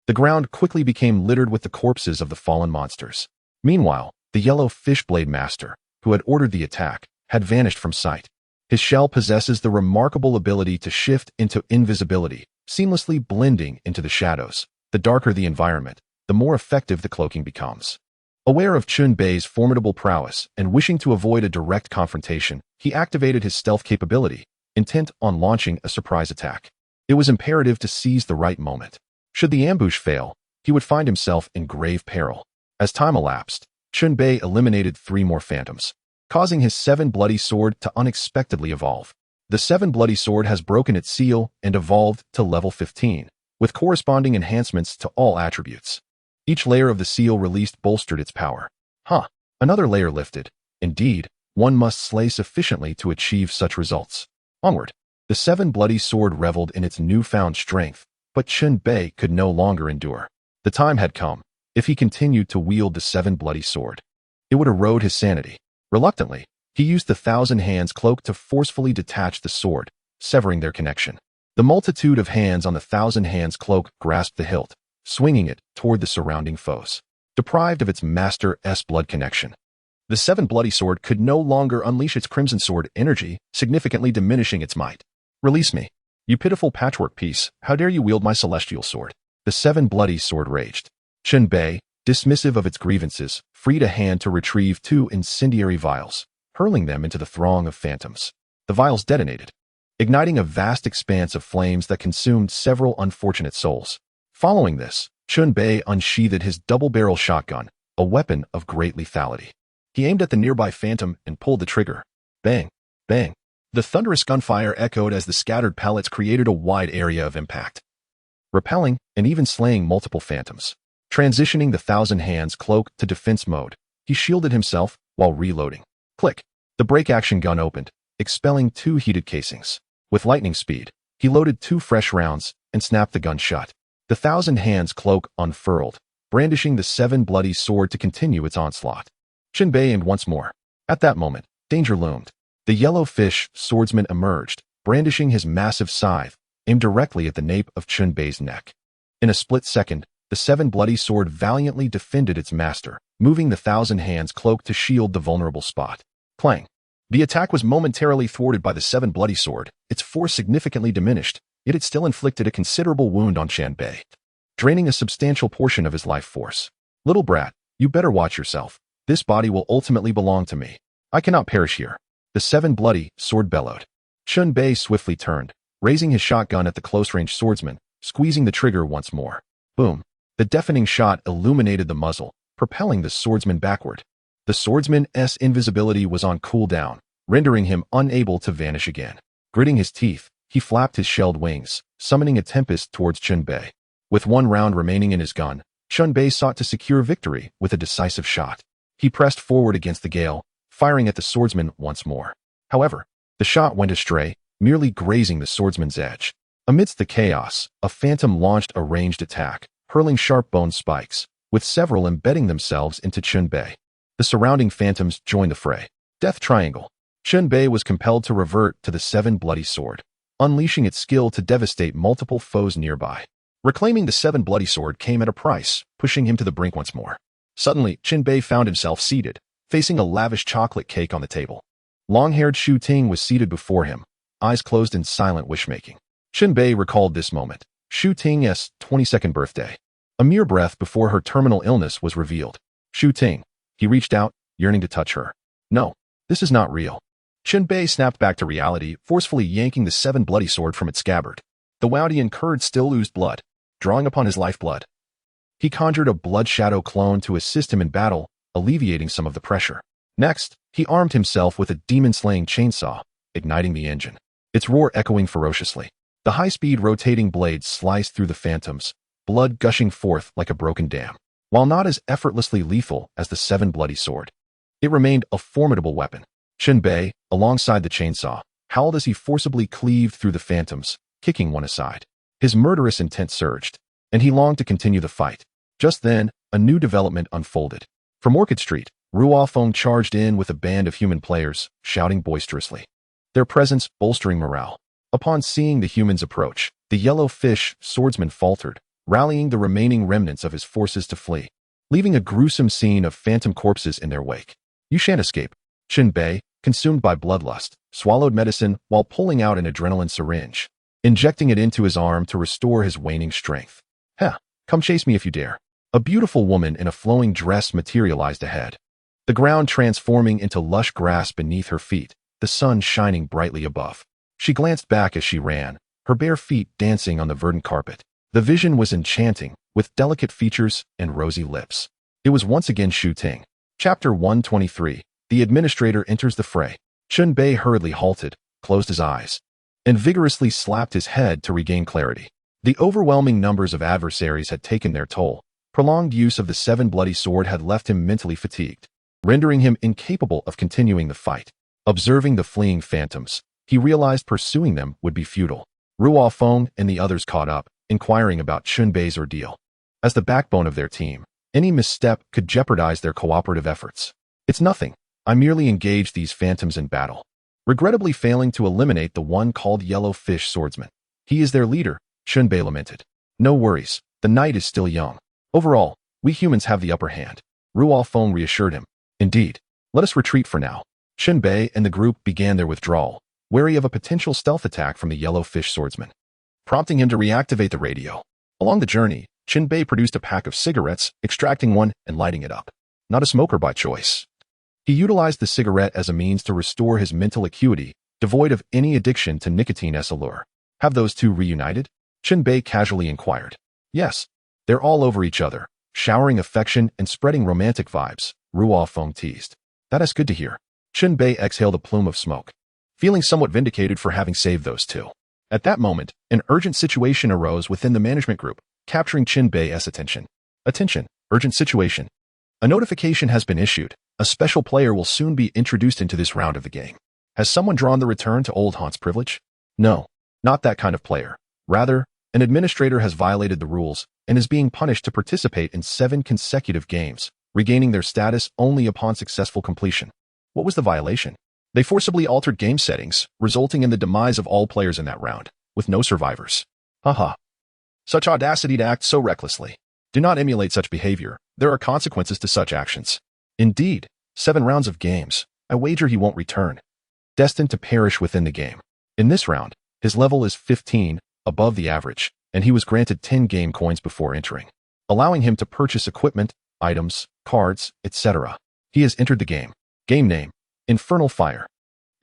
the ground quickly became littered with the corpses of the fallen monsters. Meanwhile, the yellow fishblade master, who had ordered the attack, had vanished from sight. His shell possesses the remarkable ability to shift into invisibility, seamlessly blending into the shadows. The darker the environment, the more effective the cloaking becomes. Aware of Chen Bei's formidable prowess and wishing to avoid a direct confrontation, he activated his stealth capability, intent on launching a surprise attack. It was imperative to seize the right moment. Should the ambush fail, he would find himself in grave peril. As time elapsed, Chen Bei eliminated 3 more phantoms, causing his seven bloody sword to unexpectedly evolve. The seven bloody sword has broken its seal and evolved to level 15, with corresponding enhancements to all attributes. Each layer of the seal released bolstered its power. Another layer lifted. Indeed, one must slay sufficiently to achieve such results. Onward. The seven bloody sword reveled in its newfound strength, but Chen Bei could no longer endure. The time had come. If he continued to wield the seven bloody sword, it would erode his sanity. Reluctantly, he used the thousand hands cloak to forcefully detach the sword, severing their connection. The multitude of hands on the thousand hands cloak grasped the hilt, swinging it toward the surrounding foes. Deprived of its master's blood connection, the seven bloody sword could no longer unleash its crimson sword energy, significantly diminishing its might. "Release me, you pitiful patchwork piece. How dare you wield my celestial sword?" The seven bloody sword raged. Chen Bei, dismissive of its grievances, freed a hand to retrieve 2 incendiary vials, hurling them into the throng of phantoms. The vials detonated, igniting a vast expanse of flames that consumed several unfortunate souls. Following this, Chen Bei unsheathed his double-barrel shotgun, a weapon of great lethality. He aimed at the nearby phantom and pulled the trigger. Bang! Bang! The thunderous gunfire echoed as the scattered pellets created a wide area of impact, repelling and even slaying multiple phantoms. Transitioning the thousand hands cloak to defense mode, he shielded himself while reloading. Click! The break-action gun opened, expelling 2 heated casings. With lightning speed, he loaded 2 fresh rounds and snapped the gun shut. The thousand hands cloak unfurled, brandishing the seven bloody sword to continue its onslaught. Chen Bei aimed once more. At that moment, danger loomed. The yellow fish swordsman emerged, brandishing his massive scythe, aimed directly at the nape of Chen Bei's neck. In a split second, the seven bloody sword valiantly defended its master, moving the thousand hands cloak to shield the vulnerable spot. Clang! The attack was momentarily thwarted by the seven bloody sword, its force significantly diminished, yet it still inflicted a considerable wound on Chen Bei, draining a substantial portion of his life force. "Little brat, you better watch yourself. This body will ultimately belong to me. I cannot perish here." The seven bloody sword bellowed. Chen Bei swiftly turned, raising his shotgun at the close-range swordsman, squeezing the trigger once more. Boom! The deafening shot illuminated the muzzle, propelling the swordsman backward. The swordsman's invisibility was on cooldown, rendering him unable to vanish again. Gritting his teeth, he flapped his shelled wings, summoning a tempest towards Chen Bei. With 1 round remaining in his gun, Chen Bei sought to secure victory with a decisive shot. He pressed forward against the gale, firing at the swordsman once more. However, the shot went astray, merely grazing the swordsman's edge. Amidst the chaos, a phantom launched a ranged attack, hurling sharp-boned spikes, with several embedding themselves into Chen Bei. The surrounding phantoms joined the fray. Death Triangle. Chen Bei was compelled to revert to the seven bloody sword. unleashing its skill to devastate multiple foes nearby. Reclaiming the 7 bloody sword came at a price, pushing him to the brink once more. Suddenly, Chen Bei found himself seated, facing a lavish chocolate cake on the table. Long-haired Shu Ting was seated before him, eyes closed in silent wish-making. Chen Bei recalled this moment, Shu Ting's 22nd birthday. A mere breath before her terminal illness was revealed. Shu Ting. He reached out, yearning to touch her. No, this is not real. Chen Bei snapped back to reality, forcefully yanking the 7 bloody sword from its scabbard. The Woundian curd still oozed blood, drawing upon his lifeblood. He conjured a blood shadow clone to assist him in battle, alleviating some of the pressure. Next, he armed himself with a demon-slaying chainsaw, igniting the engine. Its roar echoing ferociously. The high-speed rotating blades sliced through the phantoms, blood gushing forth like a broken dam. While not as effortlessly lethal as the 7 bloody sword, it remained a formidable weapon. Chen Bei, alongside the chainsaw, howled as he forcibly cleaved through the phantoms, kicking one aside. His murderous intent surged, and he longed to continue the fight. Just then, a new development unfolded. From Orchid Street, Ruo Feng charged in with a band of human players, shouting boisterously. Their presence bolstering morale. Upon seeing the humans approach, the yellow fish swordsman faltered, rallying the remaining remnants of his forces to flee, leaving a gruesome scene of phantom corpses in their wake. You shan't escape. Chen Bei, consumed by bloodlust, swallowed medicine while pulling out an adrenaline syringe, injecting it into his arm to restore his waning strength. Heh, come chase me if you dare. A beautiful woman in a flowing dress materialized ahead, the ground transforming into lush grass beneath her feet, the sun shining brightly above. She glanced back as she ran, her bare feet dancing on the verdant carpet. The vision was enchanting, with delicate features and rosy lips. It was once again Shu Ting. Chapter 123. The administrator enters the fray. Chen Bei hurriedly halted, closed his eyes, and vigorously slapped his head to regain clarity. The overwhelming numbers of adversaries had taken their toll. Prolonged use of the 7 bloody sword had left him mentally fatigued, rendering him incapable of continuing the fight. Observing the fleeing phantoms, he realized pursuing them would be futile. Ruo Feng and the others caught up, inquiring about Chen Bei's ordeal. As the backbone of their team, any misstep could jeopardize their cooperative efforts. It's nothing. I merely engaged these phantoms in battle, regrettably failing to eliminate the one called Yellow Fish Swordsman. He is their leader, Chen Bei lamented. No worries, the night is still young. Overall, we humans have the upper hand. Ruo Feng reassured him. Indeed. Let us retreat for now. Chen Bei and the group began their withdrawal, wary of a potential stealth attack from the Yellow Fish Swordsman, prompting him to reactivate the radio. Along the journey, Chen Bei produced a pack of cigarettes, extracting one and lighting it up. Not a smoker by choice. He utilized the cigarette as a means to restore his mental acuity, devoid of any addiction to nicotine's allure. Have those two reunited? Chen Bei casually inquired. Yes. They're all over each other, showering affection and spreading romantic vibes, Ruo Feng teased. That is good to hear. Chen Bei exhaled a plume of smoke, feeling somewhat vindicated for having saved those two. At that moment, an urgent situation arose within the management group, capturing Chen Bei's attention. Attention, urgent situation. A notification has been issued. A special player will soon be introduced into this round of the game. Has someone drawn the return to Old Haunts privilege? No, not that kind of player. Rather, an administrator has violated the rules and is being punished to participate in 7 consecutive games, regaining their status only upon successful completion. What was the violation? They forcibly altered game settings, resulting in the demise of all players in that round, with no survivors. Haha. Such audacity to act so recklessly. Do not emulate such behavior. There are consequences to such actions. Indeed, 7 rounds of games. I wager he won't return. Destined to perish within the game. In this round, his level is 15, above the average, and he was granted 10 game coins before entering, allowing him to purchase equipment, items, cards, etc. He has entered the game. Game name: Infernal Fire.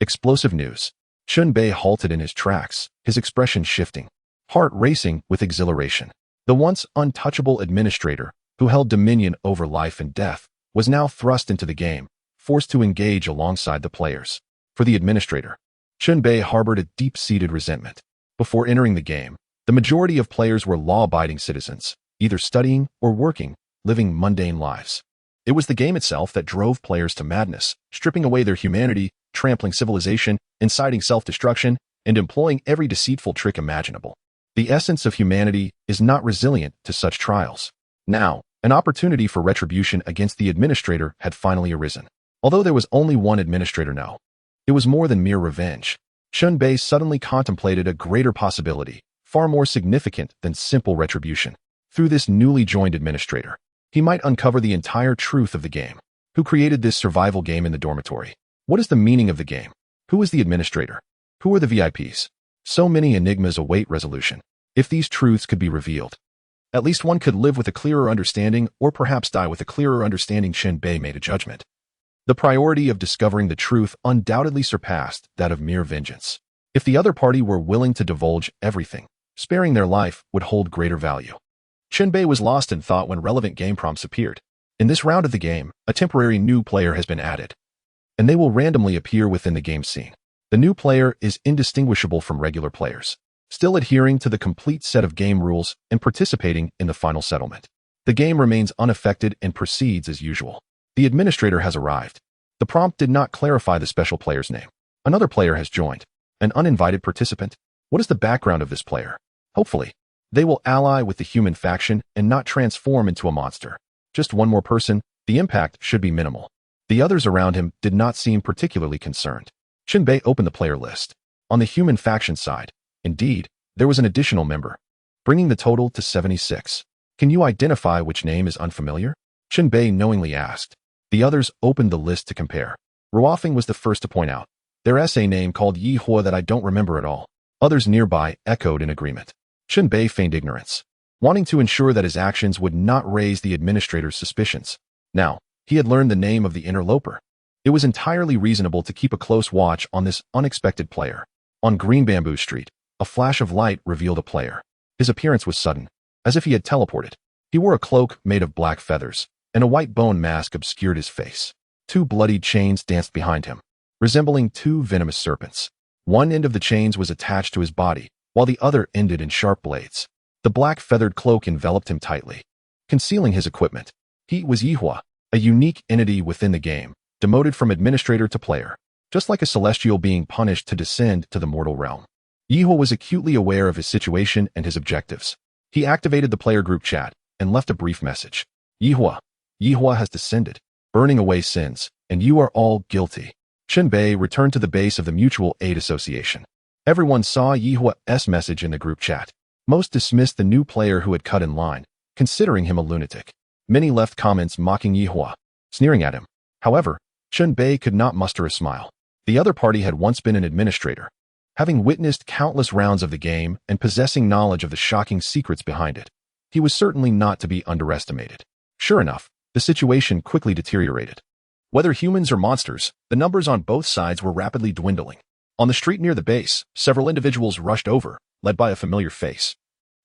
Explosive news. Chen Bei halted in his tracks, his expression shifting, heart racing with exhilaration. The once untouchable administrator, who held dominion over life and death, was now thrust into the game, forced to engage alongside the players. For the administrator, Chen Bei harbored a deep-seated resentment. Before entering the game, the majority of players were law-abiding citizens, either studying or working, living mundane lives. It was the game itself that drove players to madness, stripping away their humanity, trampling civilization, inciting self-destruction, and employing every deceitful trick imaginable. The essence of humanity is not resilient to such trials. Now, an opportunity for retribution against the administrator had finally arisen. Although there was only one administrator now, it was more than mere revenge. Chen Bei suddenly contemplated a greater possibility, far more significant than simple retribution. Through this newly joined administrator, he might uncover the entire truth of the game. Who created this survival game in the dormitory? What is the meaning of the game? Who is the administrator? Who are the VIPs? So many enigmas await resolution. If these truths could be revealed, at least one could live with a clearer understanding, or perhaps die with a clearer understanding. Chen Bei made a judgment. The priority of discovering the truth undoubtedly surpassed that of mere vengeance. If the other party were willing to divulge everything, sparing their life would hold greater value. Chen Bei was lost in thought when relevant game prompts appeared. In this round of the game, a temporary new player has been added, and they will randomly appear within the game scene. The new player is indistinguishable from regular players, still adhering to the complete set of game rules and participating in the final settlement. The game remains unaffected and proceeds as usual. The administrator has arrived. The prompt did not clarify the special player's name. Another player has joined. An uninvited participant. What is the background of this player? Hopefully, they will ally with the human faction and not transform into a monster. Just one more person, the impact should be minimal. The others around him did not seem particularly concerned. Chen Bei opened the player list. On the human faction side, indeed, there was an additional member, bringing the total to 76. Can you identify which name is unfamiliar? Chen Bei knowingly asked. The others opened the list to compare. Ruofeng was the first to point out. Their SA name called Yi Hua that I don't remember at all. Others nearby echoed in agreement. Chen Bei feigned ignorance, wanting to ensure that his actions would not raise the administrator's suspicions. Now, he had learned the name of the interloper. It was entirely reasonable to keep a close watch on this unexpected player. On Green Bamboo Street, a flash of light revealed a player. His appearance was sudden, as if he had teleported. He wore a cloak made of black feathers, and a white bone mask obscured his face. Two bloodied chains danced behind him, resembling two venomous serpents. One end of the chains was attached to his body, while the other ended in sharp blades. The black feathered cloak enveloped him tightly, concealing his equipment. He was Yi Hua, a unique entity within the game, demoted from administrator to player, just like a celestial being punished to descend to the mortal realm. Yi Hua was acutely aware of his situation and his objectives. He activated the player group chat and left a brief message. Yi Hua has descended, burning away sins, and you are all guilty. Chen Bei returned to the base of the Mutual Aid Association. Everyone saw Yi Hua's message in the group chat. Most dismissed the new player who had cut in line, considering him a lunatic. Many left comments mocking Yi Hua, sneering at him. However, Chen Bei could not muster a smile. The other party had once been an administrator, having witnessed countless rounds of the game and possessing knowledge of the shocking secrets behind it. He was certainly not to be underestimated. Sure enough, the situation quickly deteriorated. Whether humans or monsters, the numbers on both sides were rapidly dwindling. On the street near the base, several individuals rushed over, led by a familiar face.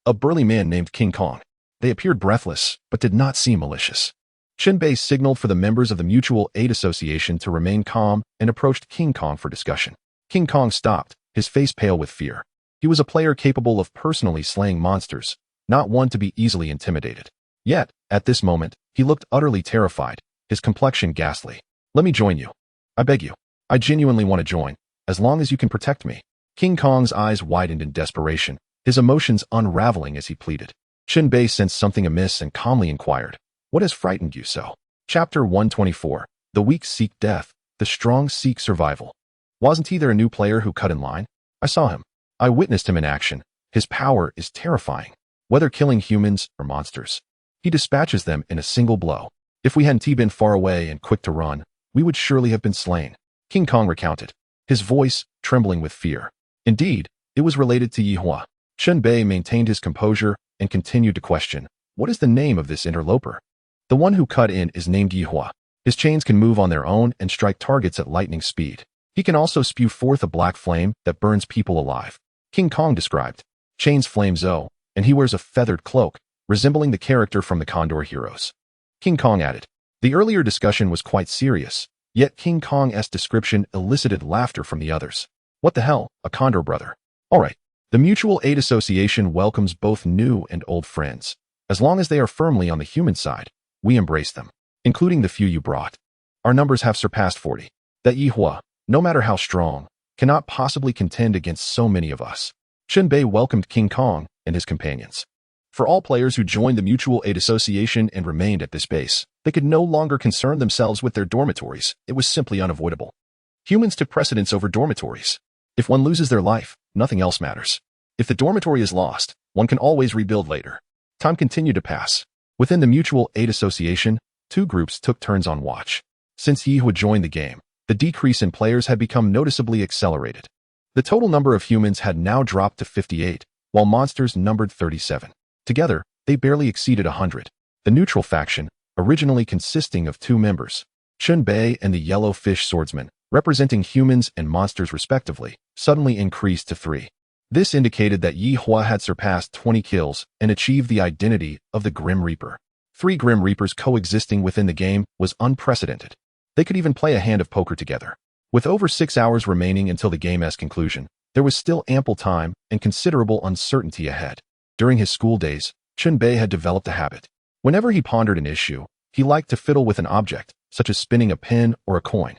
A burly man named King Kong. They appeared breathless, but did not seem malicious. Chen Bei signaled for the members of the Mutual Aid Association to remain calm and approached King Kong for discussion. King Kong stopped, his face pale with fear. He was a player capable of personally slaying monsters, not one to be easily intimidated. Yet, at this moment, he looked utterly terrified, his complexion ghastly. Let me join you. I beg you. I genuinely want to join, as long as you can protect me. King Kong's eyes widened in desperation, his emotions unraveling as he pleaded. Chen Bei sensed something amiss and calmly inquired, what has frightened you so? Chapter 124. The weak seek death, the strong seek survival. Wasn't he there a new player who cut in line? I saw him. I witnessed him in action. His power is terrifying. Whether killing humans or monsters, he dispatches them in a single blow. If we hadn't been far away and quick to run, we would surely have been slain. King Kong recounted, his voice trembling with fear. Indeed, it was related to Yi Hua. Chen Bei maintained his composure and continued to question, what is the name of this interloper? The one who cut in is named Yi Hua. His chains can move on their own and strike targets at lightning speed. He can also spew forth a black flame that burns people alive. King Kong described, chains flame Zo, and he wears a feathered cloak, resembling the character from the Condor Heroes. King Kong added, the earlier discussion was quite serious, yet King Kong's description elicited laughter from the others. What the hell, a Condor brother. All right. The Mutual Aid Association welcomes both new and old friends. As long as they are firmly on the human side, we embrace them, including the few you brought. Our numbers have surpassed 40. That Yi Hua, no matter how strong, cannot possibly contend against so many of us. Chen Bei welcomed King Kong and his companions. For all players who joined the Mutual Aid Association and remained at this base, they could no longer concern themselves with their dormitories. It was simply unavoidable. Humans took precedence over dormitories. If one loses their life, nothing else matters. If the dormitory is lost, one can always rebuild later. Time continued to pass. Within the Mutual Aid Association, two groups took turns on watch. Since Yi had joined the game, the decrease in players had become noticeably accelerated. The total number of humans had now dropped to 58, while monsters numbered 37. Together, they barely exceeded 100. The neutral faction, originally consisting of two members, Chen Bei and the Yellow Fish Swordsman, representing humans and monsters respectively, suddenly increased to 3. This indicated that Yi Hua had surpassed 20 kills and achieved the identity of the Grim Reaper. 3 Grim Reapers coexisting within the game was unprecedented. They could even play a hand of poker together. With over 6 hours remaining until the game's conclusion, there was still ample time and considerable uncertainty ahead. During his school days, Chen Bei had developed a habit. Whenever he pondered an issue, he liked to fiddle with an object, such as spinning a pin or a coin.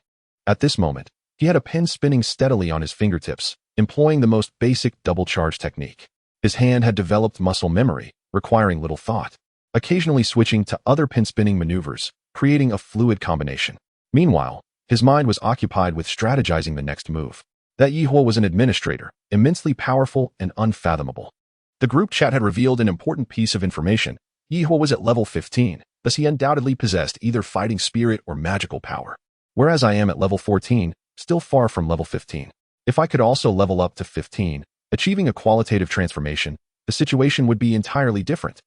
At this moment, he had a pin spinning steadily on his fingertips, employing the most basic double charge technique. His hand had developed muscle memory, requiring little thought, occasionally switching to other pin spinning maneuvers, creating a fluid combination. Meanwhile, his mind was occupied with strategizing the next move. That Yi Hua was an administrator, immensely powerful and unfathomable. The group chat had revealed an important piece of information. Yi Hua was at level 15, thus he undoubtedly possessed either fighting spirit or magical power. Whereas I am at level 14, still far from level 15. If I could also level up to 15, achieving a qualitative transformation, the situation would be entirely different.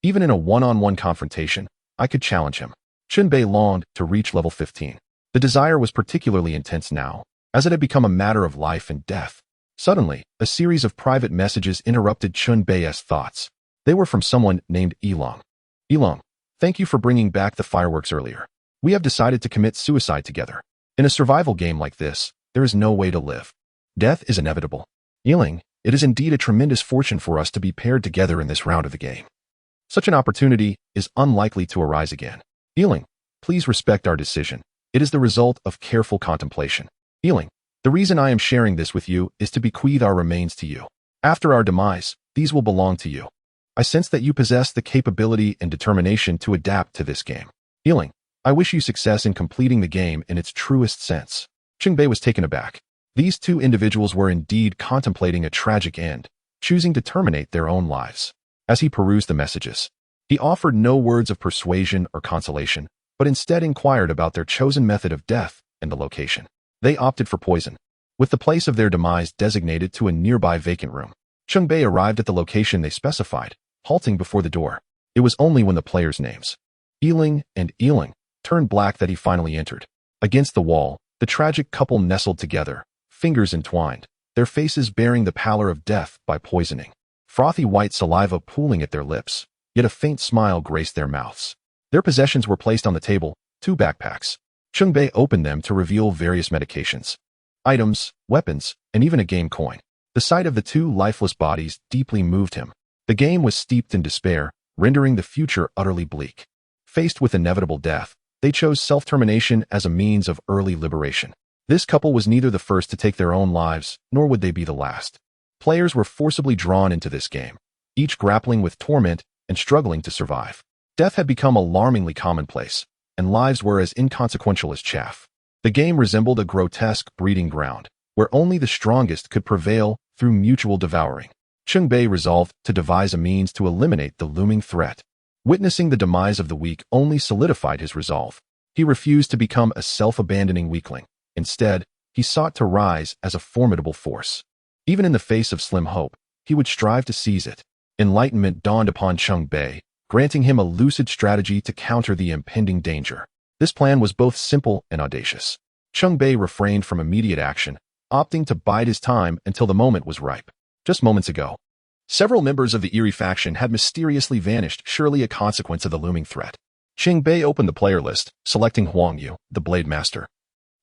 Even in a one-on-one confrontation, I could challenge him. Chen Bei longed to reach level 15. The desire was particularly intense now, as it had become a matter of life and death. Suddenly, a series of private messages interrupted Chen Bei's thoughts. They were from someone named Elong. Elong, thank you for bringing back the fireworks earlier. We have decided to commit suicide together. In a survival game like this, there is no way to live. Death is inevitable. Elong, it is indeed a tremendous fortune for us to be paired together in this round of the game. Such an opportunity is unlikely to arise again. Elong, please respect our decision. It is the result of careful contemplation. Elong, the reason I am sharing this with you is to bequeath our remains to you. After our demise, these will belong to you. I sense that you possess the capability and determination to adapt to this game. Elong, I wish you success in completing the game in its truest sense. Chen Bei was taken aback. These two individuals were indeed contemplating a tragic end, choosing to terminate their own lives. As he perused the messages, he offered no words of persuasion or consolation, but instead inquired about their chosen method of death and the location. They opted for poison, with the place of their demise designated to a nearby vacant room. Chen Bei arrived at the location they specified, halting before the door. It was only when the players' names, Elong and Elong, turned black that he finally entered. Against the wall, the tragic couple nestled together, fingers entwined, their faces bearing the pallor of death by poisoning. Frothy white saliva pooling at their lips, yet a faint smile graced their mouths. Their possessions were placed on the table, 2 backpacks. Chen Bei opened them to reveal various medications, items, weapons, and even a game coin. The sight of the 2 lifeless bodies deeply moved him. The game was steeped in despair, rendering the future utterly bleak. Faced with inevitable death, they chose self-termination as a means of early liberation. This couple was neither the first to take their own lives, nor would they be the last. Players were forcibly drawn into this game, each grappling with torment and struggling to survive. Death had become alarmingly commonplace, and lives were as inconsequential as chaff. The game resembled a grotesque breeding ground, where only the strongest could prevail through mutual devouring. Chen Bei resolved to devise a means to eliminate the looming threat. Witnessing the demise of the weak only solidified his resolve. He refused to become a self-abandoning weakling. Instead, he sought to rise as a formidable force. Even in the face of slim hope, he would strive to seize it. Enlightenment dawned upon Chen Bei, granting him a lucid strategy to counter the impending danger. This plan was both simple and audacious. Chen Bei refrained from immediate action, opting to bide his time until the moment was ripe. Just moments ago, several members of the Eerie faction had mysteriously vanished, surely a consequence of the looming threat. Chen Bei opened the player list, selecting Huang Yu, the Blade Master.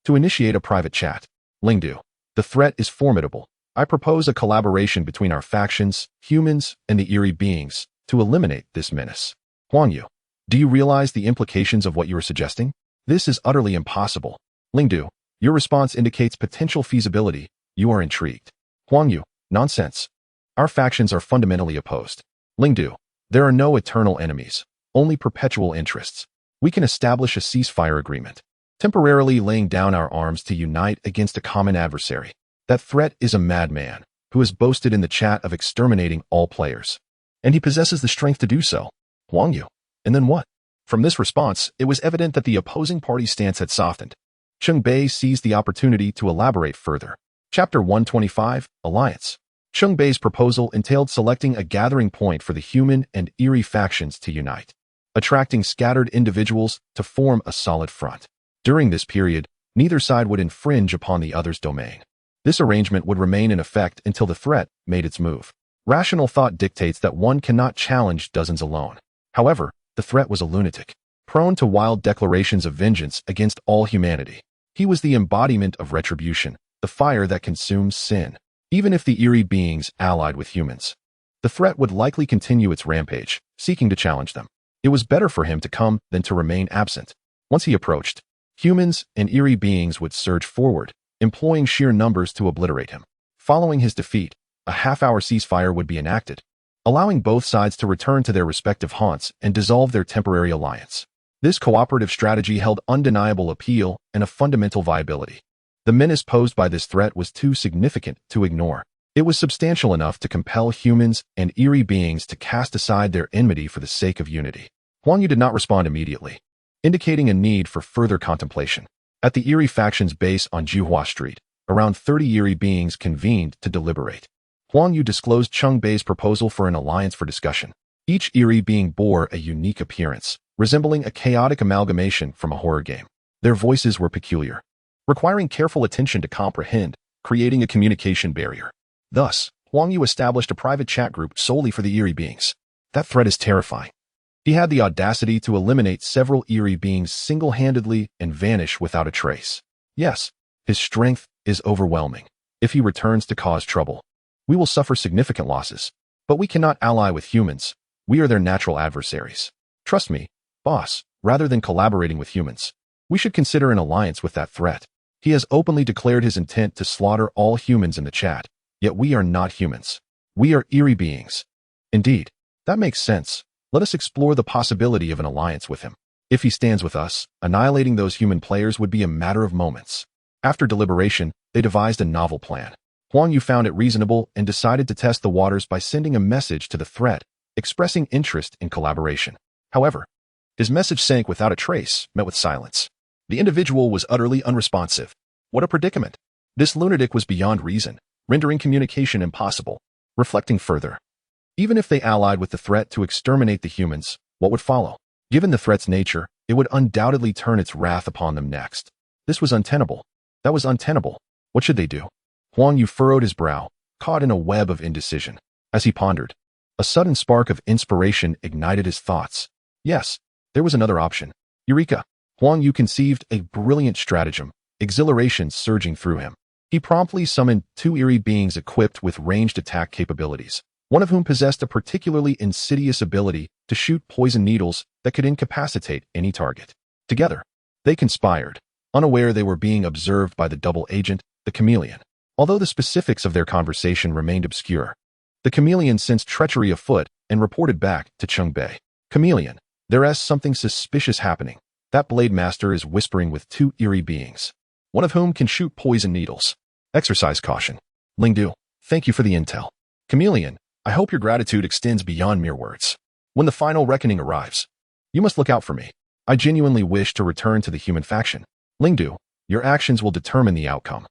To initiate a private chat, Lingdu, the threat is formidable. I propose a collaboration between our factions, humans, and the Eerie beings, to eliminate this menace. Huang Yu, do you realize the implications of what you are suggesting? This is utterly impossible. Lingdu, your response indicates potential feasibility. You are intrigued. Huang Yu, nonsense. Our factions are fundamentally opposed. Lingdu, there are no eternal enemies, only perpetual interests. We can establish a ceasefire agreement, temporarily laying down our arms to unite against a common adversary. That threat is a madman who has boasted in the chat of exterminating all players. And he possesses the strength to do so. Huang Yu. And then what? From this response, it was evident that the opposing party's stance had softened. Chen Bei seized the opportunity to elaborate further. Chapter 125, Alliance. Chen Bei's proposal entailed selecting a gathering point for the human and eerie factions to unite, attracting scattered individuals to form a solid front. During this period, neither side would infringe upon the other's domain. This arrangement would remain in effect until the threat made its move. Rational thought dictates that one cannot challenge dozens alone. However, the threat was a lunatic, prone to wild declarations of vengeance against all humanity. He was the embodiment of retribution, the fire that consumes sin. Even if the eerie beings allied with humans, the threat would likely continue its rampage, seeking to challenge them. It was better for him to come than to remain absent. Once he approached, humans and eerie beings would surge forward, employing sheer numbers to obliterate him. Following his defeat, a half-hour ceasefire would be enacted, allowing both sides to return to their respective haunts and dissolve their temporary alliance. This cooperative strategy held undeniable appeal and a fundamental viability. The menace posed by this threat was too significant to ignore. It was substantial enough to compel humans and eerie beings to cast aside their enmity for the sake of unity. Huang Yu did not respond immediately, indicating a need for further contemplation. At the eerie faction's base on Juhua Street, around 30 eerie beings convened to deliberate. Huang Yu disclosed Chen Bei's proposal for an alliance for discussion. Each eerie being bore a unique appearance, resembling a chaotic amalgamation from a horror game. Their voices were peculiar, requiring careful attention to comprehend, creating a communication barrier. Thus, Huang Yu established a private chat group solely for the eerie beings. That threat is terrifying. He had the audacity to eliminate several eerie beings single-handedly and vanish without a trace. Yes, his strength is overwhelming. If he returns to cause trouble, we will suffer significant losses. But we cannot ally with humans. We are their natural adversaries. Trust me, boss, rather than collaborating with humans, we should consider an alliance with that threat. He has openly declared his intent to slaughter all humans in the chat, yet we are not humans. We are eerie beings. Indeed, that makes sense. Let us explore the possibility of an alliance with him. If he stands with us, annihilating those human players would be a matter of moments. After deliberation, they devised a novel plan. Huang Yu found it reasonable and decided to test the waters by sending a message to the threat, expressing interest in collaboration. However, his message sank without a trace, met with silence. The individual was utterly unresponsive. What a predicament. This lunatic was beyond reason, rendering communication impossible. Reflecting further, even if they allied with the threat to exterminate the humans, what would follow? Given the threat's nature, it would undoubtedly turn its wrath upon them next. This was untenable. That was untenable. What should they do? Huang Yu furrowed his brow, caught in a web of indecision. As he pondered, a sudden spark of inspiration ignited his thoughts. Yes, there was another option. Eureka! Huang Yu conceived a brilliant stratagem, exhilaration surging through him. He promptly summoned two eerie beings equipped with ranged attack capabilities, one of whom possessed a particularly insidious ability to shoot poison needles that could incapacitate any target. Together, they conspired, unaware they were being observed by the double agent, the chameleon. Although the specifics of their conversation remained obscure, the chameleon sensed treachery afoot and reported back to Chen Bei. Chameleon, there's something suspicious happening. That blade master is whispering with two eerie beings, one of whom can shoot poison needles. Exercise caution. Lingdu, thank you for the intel. Chameleon, I hope your gratitude extends beyond mere words. When the final reckoning arrives, you must look out for me. I genuinely wish to return to the human faction. Lingdu, your actions will determine the outcome.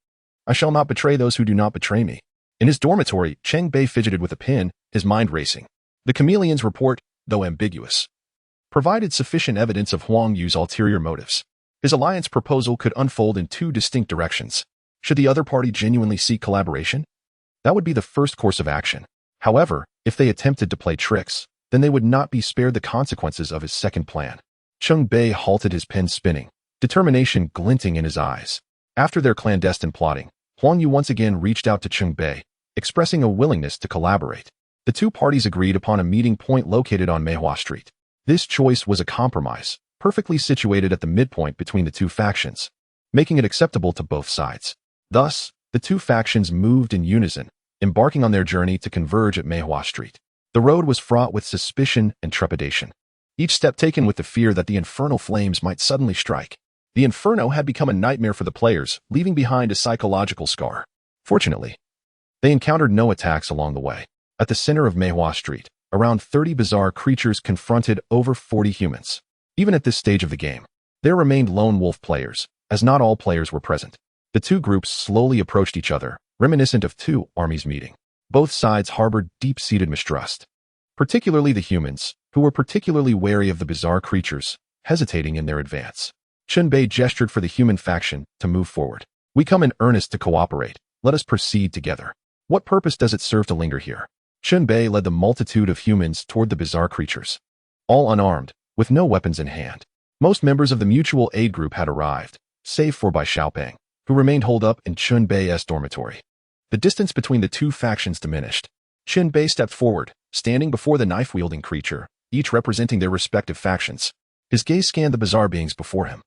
I shall not betray those who do not betray me. In his dormitory, Chen Bei fidgeted with a pen, his mind racing. The chameleon's report, though ambiguous, provided sufficient evidence of Huang Yu's ulterior motives. His alliance proposal could unfold in two distinct directions. Should the other party genuinely seek collaboration? That would be the first course of action. However, if they attempted to play tricks, then they would not be spared the consequences of his second plan. Chen Bei halted his pen spinning, determination glinting in his eyes. After their clandestine plotting, Huang Yu once again reached out to Chen Bei, expressing a willingness to collaborate. The two parties agreed upon a meeting point located on Meihua Street. This choice was a compromise, perfectly situated at the midpoint between the two factions, making it acceptable to both sides. Thus, the two factions moved in unison, embarking on their journey to converge at Meihua Street. The road was fraught with suspicion and trepidation, each step taken with the fear that the infernal flames might suddenly strike. The inferno had become a nightmare for the players, leaving behind a psychological scar. Fortunately, they encountered no attacks along the way. At the center of Meihua Street, around 30 bizarre creatures confronted over 40 humans. Even at this stage of the game, there remained lone wolf players, as not all players were present. The two groups slowly approached each other, reminiscent of two armies meeting. Both sides harbored deep-seated mistrust, particularly the humans, who were particularly wary of the bizarre creatures, hesitating in their advance. Chen Bei gestured for the human faction to move forward. We come in earnest to cooperate. Let us proceed together. What purpose does it serve to linger here? Chen Bei led the multitude of humans toward the bizarre creatures, all unarmed, with no weapons in hand. Most members of the mutual aid group had arrived, save for Bai Xiaopeng, who remained holed up in Chen Bei's dormitory. The distance between the two factions diminished. Chen Bei stepped forward, standing before the knife-wielding creature, each representing their respective factions. His gaze scanned the bizarre beings before him,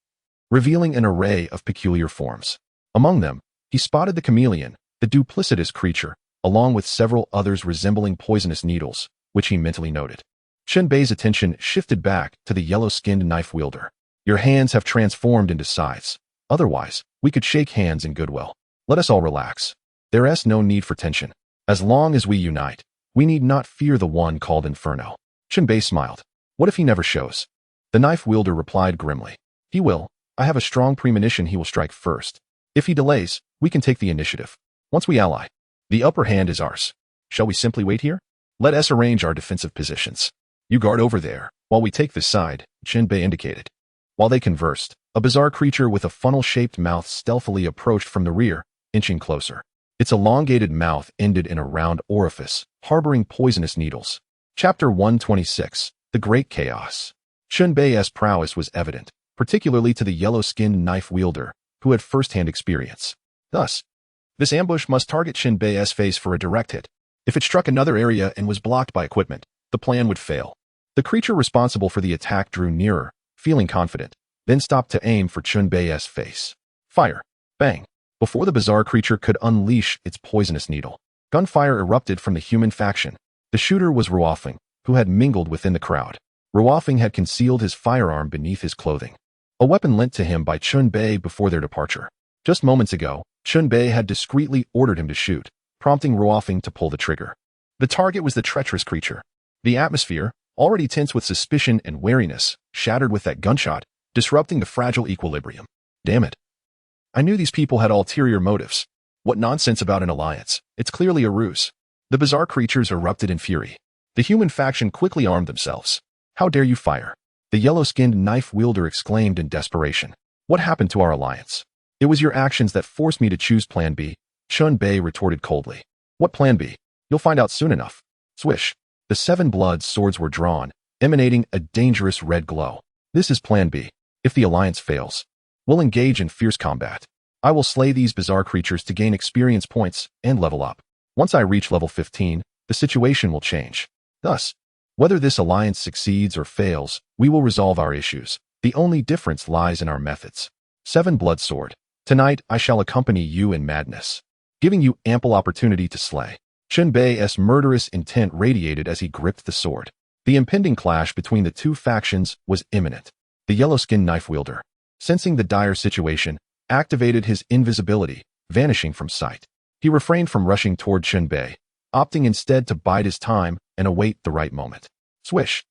revealing an array of peculiar forms. Among them, he spotted the chameleon, the duplicitous creature, along with several others resembling poisonous needles, which he mentally noted. Chen Bei's attention shifted back to the yellow-skinned knife wielder. Your hands have transformed into scythes. Otherwise, we could shake hands in goodwill. Let us all relax. There is no need for tension. As long as we unite, we need not fear the one called Inferno. Chen Bei smiled. What if he never shows? The knife wielder replied grimly. He will. I have a strong premonition he will strike first. If he delays, we can take the initiative. Once we ally, the upper hand is ours. Shall we simply wait here? Let us arrange our defensive positions. You guard over there, while we take this side, Chen Bei indicated. While they conversed, a bizarre creature with a funnel-shaped mouth stealthily approached from the rear, inching closer. Its elongated mouth ended in a round orifice, harboring poisonous needles. Chapter 126, The Great Chaos. Chen Bei's prowess was evident, particularly to the yellow-skinned knife wielder, who had first-hand experience. Thus, this ambush must target Chen Bei's face for a direct hit. If it struck another area and was blocked by equipment, the plan would fail. The creature responsible for the attack drew nearer, feeling confident, then stopped to aim for Chen Bei's face. Fire. Bang. Before the bizarre creature could unleash its poisonous needle, gunfire erupted from the human faction. The shooter was Ruofeng, who had mingled within the crowd. Ruofeng had concealed his firearm beneath his clothing, a weapon lent to him by Chen Bei before their departure. Just moments ago, Chen Bei had discreetly ordered him to shoot, prompting Ruofeng to pull the trigger. The target was the treacherous creature. The atmosphere, already tense with suspicion and wariness, shattered with that gunshot, disrupting the fragile equilibrium. Damn it. I knew these people had ulterior motives. What nonsense about an alliance. It's clearly a ruse. The bizarre creatures erupted in fury. The human faction quickly armed themselves. How dare you fire? The yellow-skinned knife wielder exclaimed in desperation. What happened to our alliance? It was your actions that forced me to choose Plan B, Chen Bei retorted coldly. What Plan B? You'll find out soon enough. Swish. The 7 blood swords were drawn, emanating a dangerous red glow. This is Plan B. If the alliance fails, we'll engage in fierce combat. I will slay these bizarre creatures to gain experience points and level up. Once I reach level 15, the situation will change. Thus, whether this alliance succeeds or fails, we will resolve our issues. The only difference lies in our methods. 7 blood sword. Tonight I shall accompany you in madness, giving you ample opportunity to slay. Chen Bei's murderous intent radiated as he gripped the sword. The impending clash between the two factions was imminent. The yellow-skinned knife wielder, sensing the dire situation, activated his invisibility, vanishing from sight. He refrained from rushing toward Chen Bei, opting instead to bide his time and await the right moment. Swish.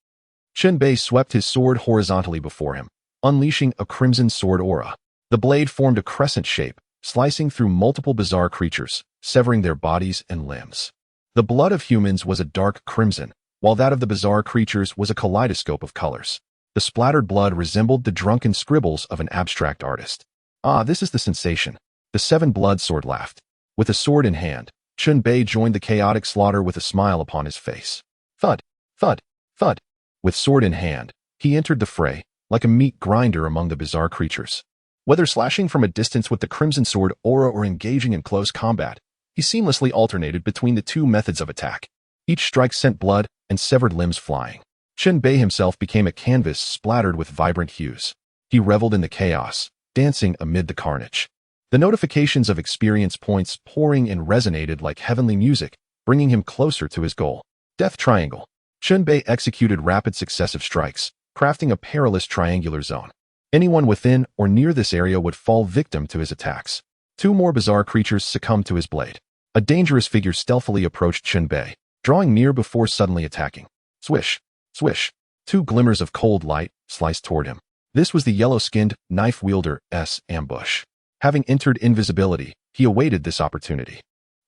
Chen Bei swept his sword horizontally before him, unleashing a crimson sword aura. The blade formed a crescent shape, slicing through multiple bizarre creatures, severing their bodies and limbs. The blood of humans was a dark crimson, while that of the bizarre creatures was a kaleidoscope of colors. The splattered blood resembled the drunken scribbles of an abstract artist. Ah, this is the sensation. The 7 blood sword laughed. With a sword in hand, Chen Bei joined the chaotic slaughter with a smile upon his face. Thud, thud, thud. With sword in hand, he entered the fray, like a meat grinder among the bizarre creatures. Whether slashing from a distance with the crimson sword aura or engaging in close combat, he seamlessly alternated between the two methods of attack. Each strike sent blood and severed limbs flying. Chen Bei himself became a canvas splattered with vibrant hues. He reveled in the chaos, dancing amid the carnage. The notifications of experience points pouring in resonated like heavenly music, bringing him closer to his goal. Death Triangle. Chen Bei executed rapid successive strikes, crafting a perilous triangular zone. Anyone within or near this area would fall victim to his attacks. Two more bizarre creatures succumbed to his blade. A dangerous figure stealthily approached Chen Bei, drawing near before suddenly attacking. Swish, swish. Two glimmers of cold light sliced toward him. This was the yellow-skinned knife wielder's ambush. Having entered invisibility, he awaited this opportunity.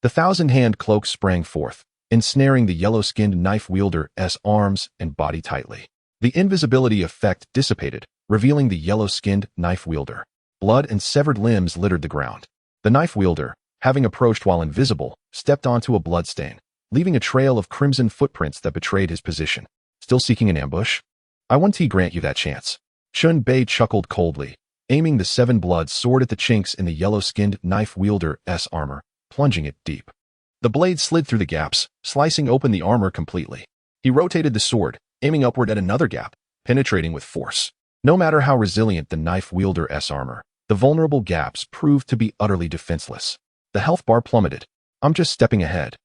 The thousand-hand cloak sprang forth, ensnaring the yellow-skinned knife wielder's arms and body tightly. The invisibility effect dissipated, revealing the yellow-skinned knife wielder. Blood and severed limbs littered the ground. The knife wielder, having approached while invisible, stepped onto a bloodstain, leaving a trail of crimson footprints that betrayed his position. Still seeking an ambush? I won't grant you that chance. Chen Bei chuckled coldly, aiming the seven-blood sword at the chinks in the yellow-skinned knife wielder's armor, plunging it deep. The blade slid through the gaps, slicing open the armor completely. He rotated the sword, aiming upward at another gap, penetrating with force. No matter how resilient the knife wielder's armor, the vulnerable gaps proved to be utterly defenseless. The health bar plummeted. I'm just stepping ahead.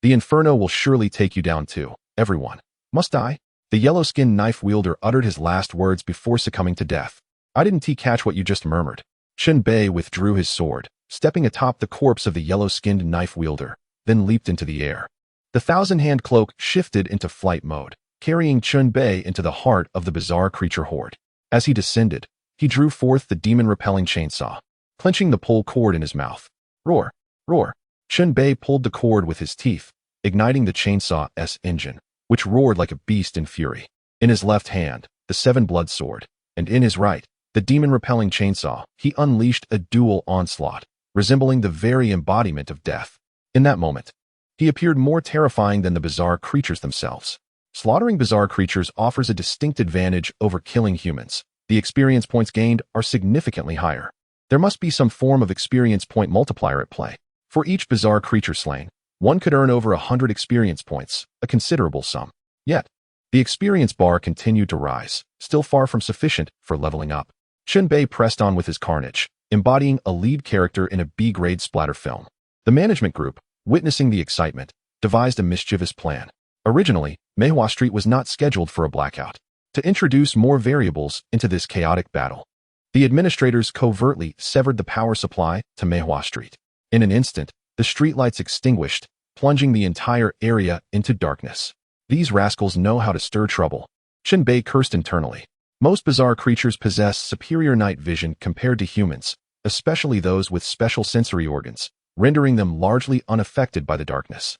The inferno will surely take you down too, everyone. Must I? The yellow-skinned knife wielder uttered his last words before succumbing to death. I didn't catch what you just murmured. Chen Bei withdrew his sword, stepping atop the corpse of the yellow-skinned knife wielder, then leaped into the air. The thousand-hand cloak shifted into flight mode, carrying Chen Bei into the heart of the bizarre creature horde. As he descended, he drew forth the demon-repelling chainsaw, clenching the pull cord in his mouth. Roar! Roar! Chen Bei pulled the cord with his teeth, igniting the chainsaw's engine, which roared like a beast in fury. In his left hand, the seven-blood sword, and in his right, the demon-repelling chainsaw, he unleashed a dual onslaught, resembling the very embodiment of death. In that moment, he appeared more terrifying than the bizarre creatures themselves. Slaughtering bizarre creatures offers a distinct advantage over killing humans. The experience points gained are significantly higher. There must be some form of experience point multiplier at play. For each bizarre creature slain, one could earn over 100 experience points, a considerable sum. Yet, the experience bar continued to rise, still far from sufficient for leveling up. Chen Bei pressed on with his carnage, embodying a lead character in a B-grade splatter film. The management group, witnessing the excitement, devised a mischievous plan. Originally, Meihua Street was not scheduled for a blackout. To introduce more variables into this chaotic battle, the administrators covertly severed the power supply to Meihua Street. In an instant, the streetlights extinguished, plunging the entire area into darkness. These rascals know how to stir trouble. Chen Bei cursed internally. Most bizarre creatures possess superior night vision compared to humans, especially those with special sensory organs, rendering them largely unaffected by the darkness.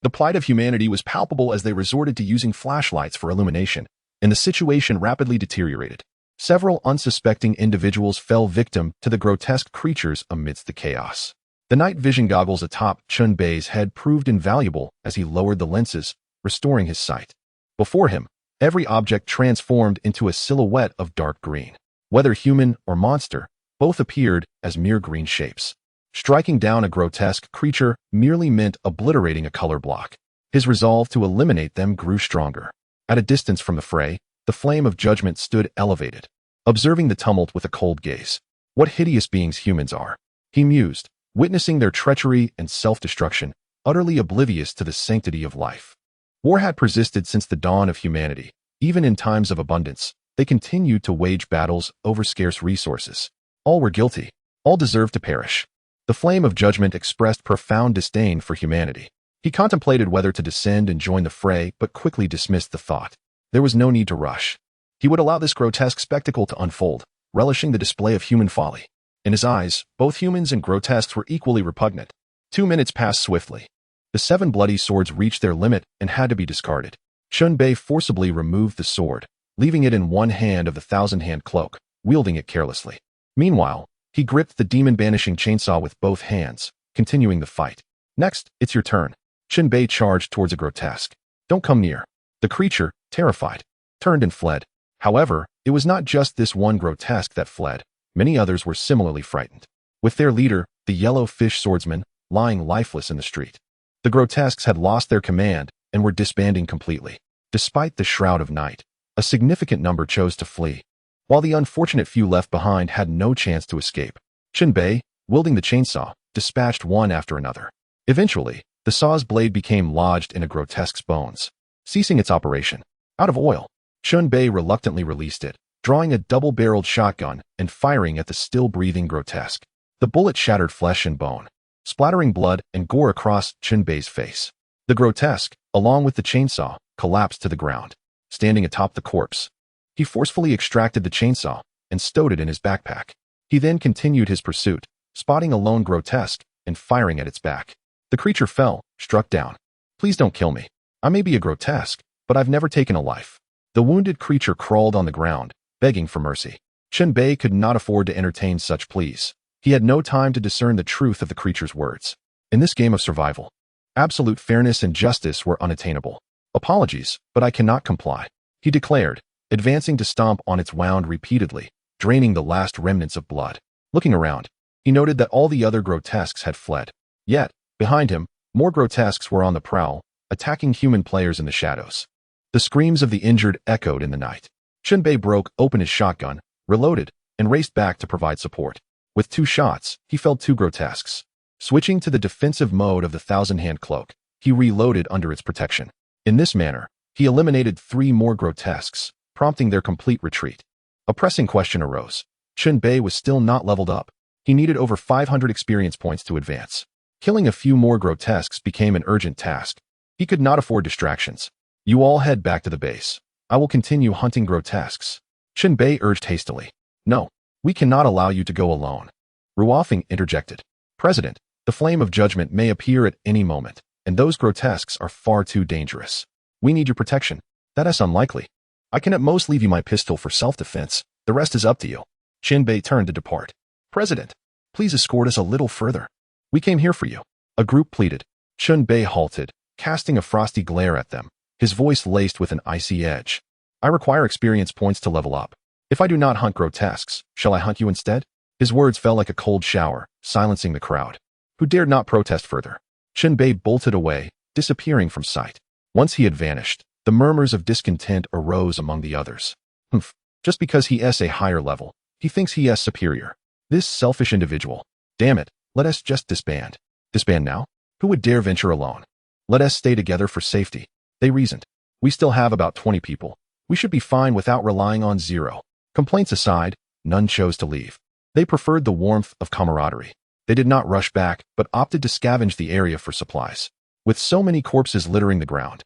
The plight of humanity was palpable as they resorted to using flashlights for illumination, and the situation rapidly deteriorated. Several unsuspecting individuals fell victim to the grotesque creatures amidst the chaos. The night vision goggles atop Chen Bei's head proved invaluable as he lowered the lenses, restoring his sight. Before him, every object transformed into a silhouette of dark green. Whether human or monster, both appeared as mere green shapes. Striking down a grotesque creature merely meant obliterating a color block. His resolve to eliminate them grew stronger. At a distance from the fray, the flame of judgment stood elevated, observing the tumult with a cold gaze. What hideous beings humans are, he mused, witnessing their treachery and self-destruction, utterly oblivious to the sanctity of life. War had persisted since the dawn of humanity. Even in times of abundance, they continued to wage battles over scarce resources. All were guilty. All deserved to perish. The flame of judgment expressed profound disdain for humanity. He contemplated whether to descend and join the fray, but quickly dismissed the thought. There was no need to rush. He would allow this grotesque spectacle to unfold, relishing the display of human folly. In his eyes, both humans and grotesques were equally repugnant. 2 minutes passed swiftly. The 7 bloody swords reached their limit and had to be discarded. Chen Bei forcibly removed the sword, leaving it in one hand of the thousand-hand cloak, wielding it carelessly. Meanwhile, he gripped the demon-banishing chainsaw with both hands, continuing the fight. Next, it's your turn. Chen Bei charged towards a grotesque. Don't come near. The creature, terrified, turned and fled. However, it was not just this one grotesque that fled. Many others were similarly frightened. With their leader, the yellow fish swordsman, lying lifeless in the street. The grotesques had lost their command and were disbanding completely. Despite the shroud of night, a significant number chose to flee. While the unfortunate few left behind had no chance to escape, Chen Bei, wielding the chainsaw, dispatched one after another. Eventually, the saw's blade became lodged in a grotesque's bones, ceasing its operation. Out of oil, Chen Bei reluctantly released it, drawing a double-barreled shotgun and firing at the still-breathing grotesque. The bullet shattered flesh and bone, splattering blood and gore across Chen Bei's face. The grotesque, along with the chainsaw, collapsed to the ground, standing atop the corpse. He forcefully extracted the chainsaw and stowed it in his backpack. He then continued his pursuit, spotting a lone grotesque and firing at its back. The creature fell, struck down. Please don't kill me. I may be a grotesque, but I've never taken a life. The wounded creature crawled on the ground, begging for mercy. Chen Bei could not afford to entertain such pleas. He had no time to discern the truth of the creature's words. In this game of survival, absolute fairness and justice were unattainable. Apologies, but I cannot comply, he declared, advancing to stomp on its wound repeatedly, draining the last remnants of blood. Looking around, he noted that all the other grotesques had fled. Yet, behind him, more grotesques were on the prowl, attacking human players in the shadows. The screams of the injured echoed in the night. Chen Bei broke open his shotgun, reloaded, and raced back to provide support. With 2 shots, he felled 2 grotesques. Switching to the defensive mode of the thousand-hand cloak, he reloaded under its protection. In this manner, he eliminated 3 more grotesques, prompting their complete retreat. A pressing question arose. Chen Bei was still not leveled up. He needed over 500 experience points to advance. Killing a few more grotesques became an urgent task. He could not afford distractions. You all head back to the base. I will continue hunting grotesques, Chen Bei urged hastily. No, we cannot allow you to go alone. Ruofeng interjected. President, the flame of judgment may appear at any moment, and those grotesques are far too dangerous. We need your protection. That is unlikely. I can at most leave you my pistol for self-defense. The rest is up to you. Chen Bei turned to depart. President, please escort us a little further. We came here for you. A group pleaded. Chen Bei halted, casting a frosty glare at them, his voice laced with an icy edge. I require experience points to level up. If I do not hunt grotesques, shall I hunt you instead? His words fell like a cold shower, silencing the crowd, who dared not protest further. Chen Bei bolted away, disappearing from sight. Once he had vanished, the murmurs of discontent arose among the others. Humph, just because he is a higher level, he thinks he is superior. This selfish individual. Damn it, let us just disband. Disband now? Who would dare venture alone? Let us stay together for safety, they reasoned. We still have about 20 people. We should be fine without relying on 0. Complaints aside, none chose to leave. They preferred the warmth of camaraderie. They did not rush back, but opted to scavenge the area for supplies. With so many corpses littering the ground,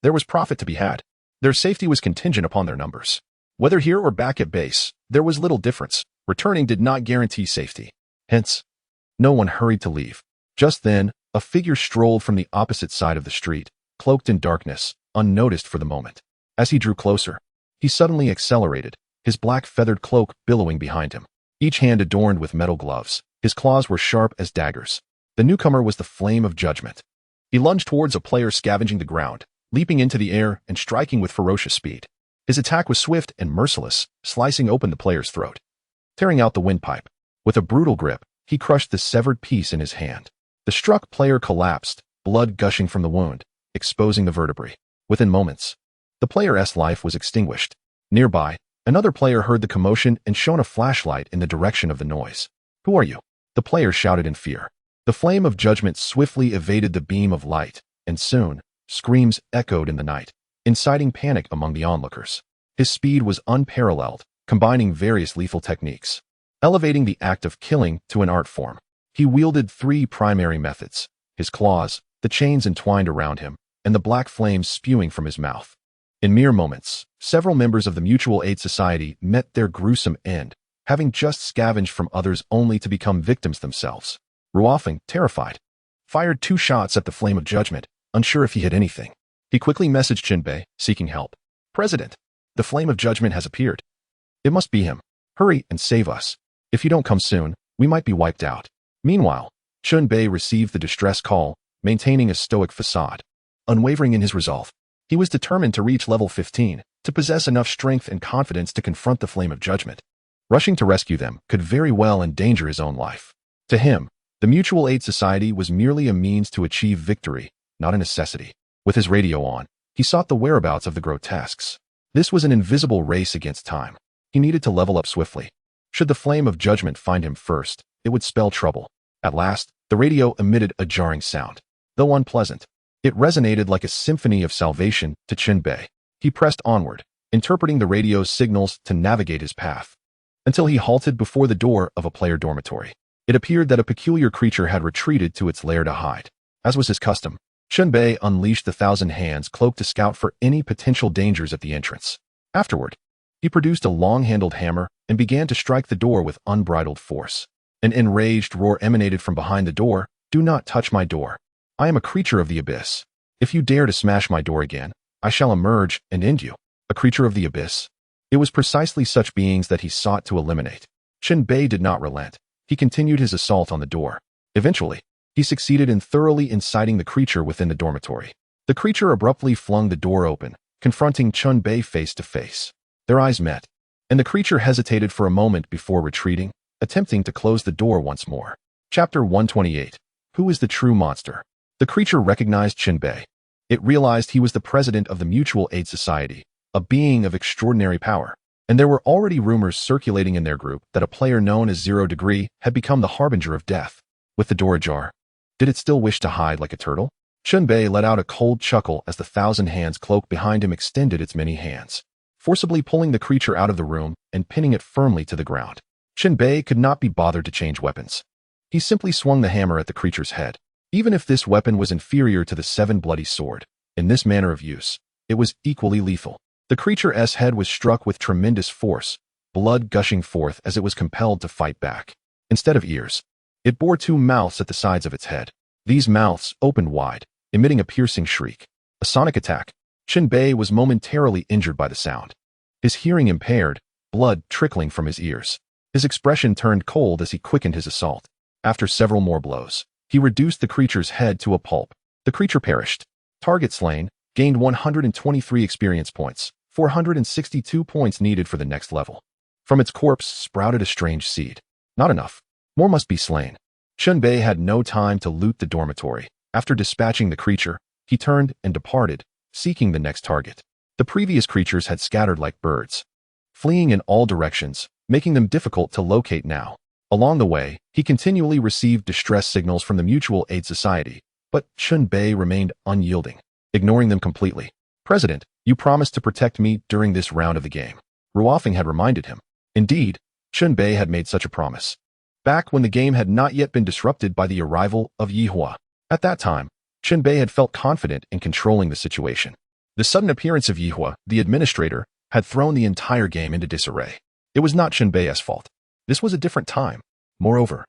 there was profit to be had. Their safety was contingent upon their numbers. Whether here or back at base, there was little difference. Returning did not guarantee safety. Hence, no one hurried to leave. Just then, a figure strolled from the opposite side of the street, cloaked in darkness, unnoticed for the moment. As he drew closer, he suddenly accelerated, his black feathered cloak billowing behind him, each hand adorned with metal gloves. His claws were sharp as daggers. The newcomer was the flame of judgment. He lunged towards a player scavenging the ground, leaping into the air and striking with ferocious speed. His attack was swift and merciless, slicing open the player's throat. Tearing out the windpipe. With a brutal grip, he crushed the severed piece in his hand. The struck player collapsed, blood gushing from the wound, exposing the vertebrae. Within moments, the player's life was extinguished. Nearby, another player heard the commotion and shone a flashlight in the direction of the noise. Who are you? The player shouted in fear. The flame of judgment swiftly evaded the beam of light, and soon, screams echoed in the night, inciting panic among the onlookers. His speed was unparalleled, combining various lethal techniques, elevating the act of killing to an art form. He wielded 3 primary methods: his claws, the chains entwined around him, and the black flames spewing from his mouth. In mere moments, several members of the Mutual Aid Society met their gruesome end, having just scavenged from others only to become victims themselves. Ruofeng, terrified, fired 2 shots at the flame of judgment, unsure if he hit anything. He quickly messaged Chen Bei, seeking help. President, the flame of judgment has appeared. It must be him. Hurry and save us. If you don't come soon, we might be wiped out. Meanwhile, Chen Bei received the distress call, maintaining a stoic facade. Unwavering in his resolve, he was determined to reach level 15, to possess enough strength and confidence to confront the flame of judgment. Rushing to rescue them could very well endanger his own life. To him, the Mutual Aid Society was merely a means to achieve victory, not a necessity. With his radio on, he sought the whereabouts of the grotesques. This was an invisible race against time. He needed to level up swiftly. Should the flame of judgment find him first, it would spell trouble. At last, the radio emitted a jarring sound. Though unpleasant, it resonated like a symphony of salvation to Chen Bei. He pressed onward, interpreting the radio's signals to navigate his path, until he halted before the door of a player dormitory. It appeared that a peculiar creature had retreated to its lair to hide. As was his custom, Chen Bei unleashed the Thousand Hands cloak to scout for any potential dangers at the entrance. Afterward, he produced a long-handled hammer and began to strike the door with unbridled force. An enraged roar emanated from behind the door. "Do not touch my door. I am a creature of the abyss. If you dare to smash my door again, I shall emerge and end you." A creature of the abyss? It was precisely such beings that he sought to eliminate. Chen Bei did not relent. He continued his assault on the door. Eventually, he succeeded in thoroughly inciting the creature within the dormitory. The creature abruptly flung the door open, confronting Chen Bei face to face. Their eyes met, and the creature hesitated for a moment before retreating, attempting to close the door once more. Chapter 128. Who is the true monster? The creature recognized Chen Bei. It realized he was the president of the Mutual Aid Society, a being of extraordinary power, and there were already rumors circulating in their group that a player known as 0 Degree had become the harbinger of death. With the door ajar, did it still wish to hide like a turtle? Chen Bei let out a cold chuckle as the Thousand Hands cloak behind him extended its many hands, forcibly pulling the creature out of the room and pinning it firmly to the ground. Chen Bei could not be bothered to change weapons. He simply swung the hammer at the creature's head. Even if this weapon was inferior to the 7 bloody sword, in this manner of use, it was equally lethal. The creature's head was struck with tremendous force, blood gushing forth as it was compelled to fight back. Instead of ears, it bore 2 mouths at the sides of its head. These mouths opened wide, emitting a piercing shriek. A sonic attack. Chen Bei was momentarily injured by the sound. His hearing impaired, blood trickling from his ears. His expression turned cold as he quickened his assault. After several more blows, he reduced the creature's head to a pulp. The creature perished. Target slain, gained 123 experience points, 462 points needed for the next level. From its corpse sprouted a strange seed. Not enough. More must be slain. Chen Bei had no time to loot the dormitory. After dispatching the creature, he turned and departed, seeking the next target. The previous creatures had scattered like birds, fleeing in all directions, making them difficult to locate now. Along the way, he continually received distress signals from the Mutual Aid Society, but Chen Bei remained unyielding, ignoring them completely. "President, you promised to protect me during this round of the game," Ruofing had reminded him. Indeed, Chen Bei had made such a promise, back when the game had not yet been disrupted by the arrival of Yihua. At that time, Chen Bei had felt confident in controlling the situation. The sudden appearance of Yihua, the administrator, had thrown the entire game into disarray. It was not Chen Bei's fault. This was a different time. Moreover,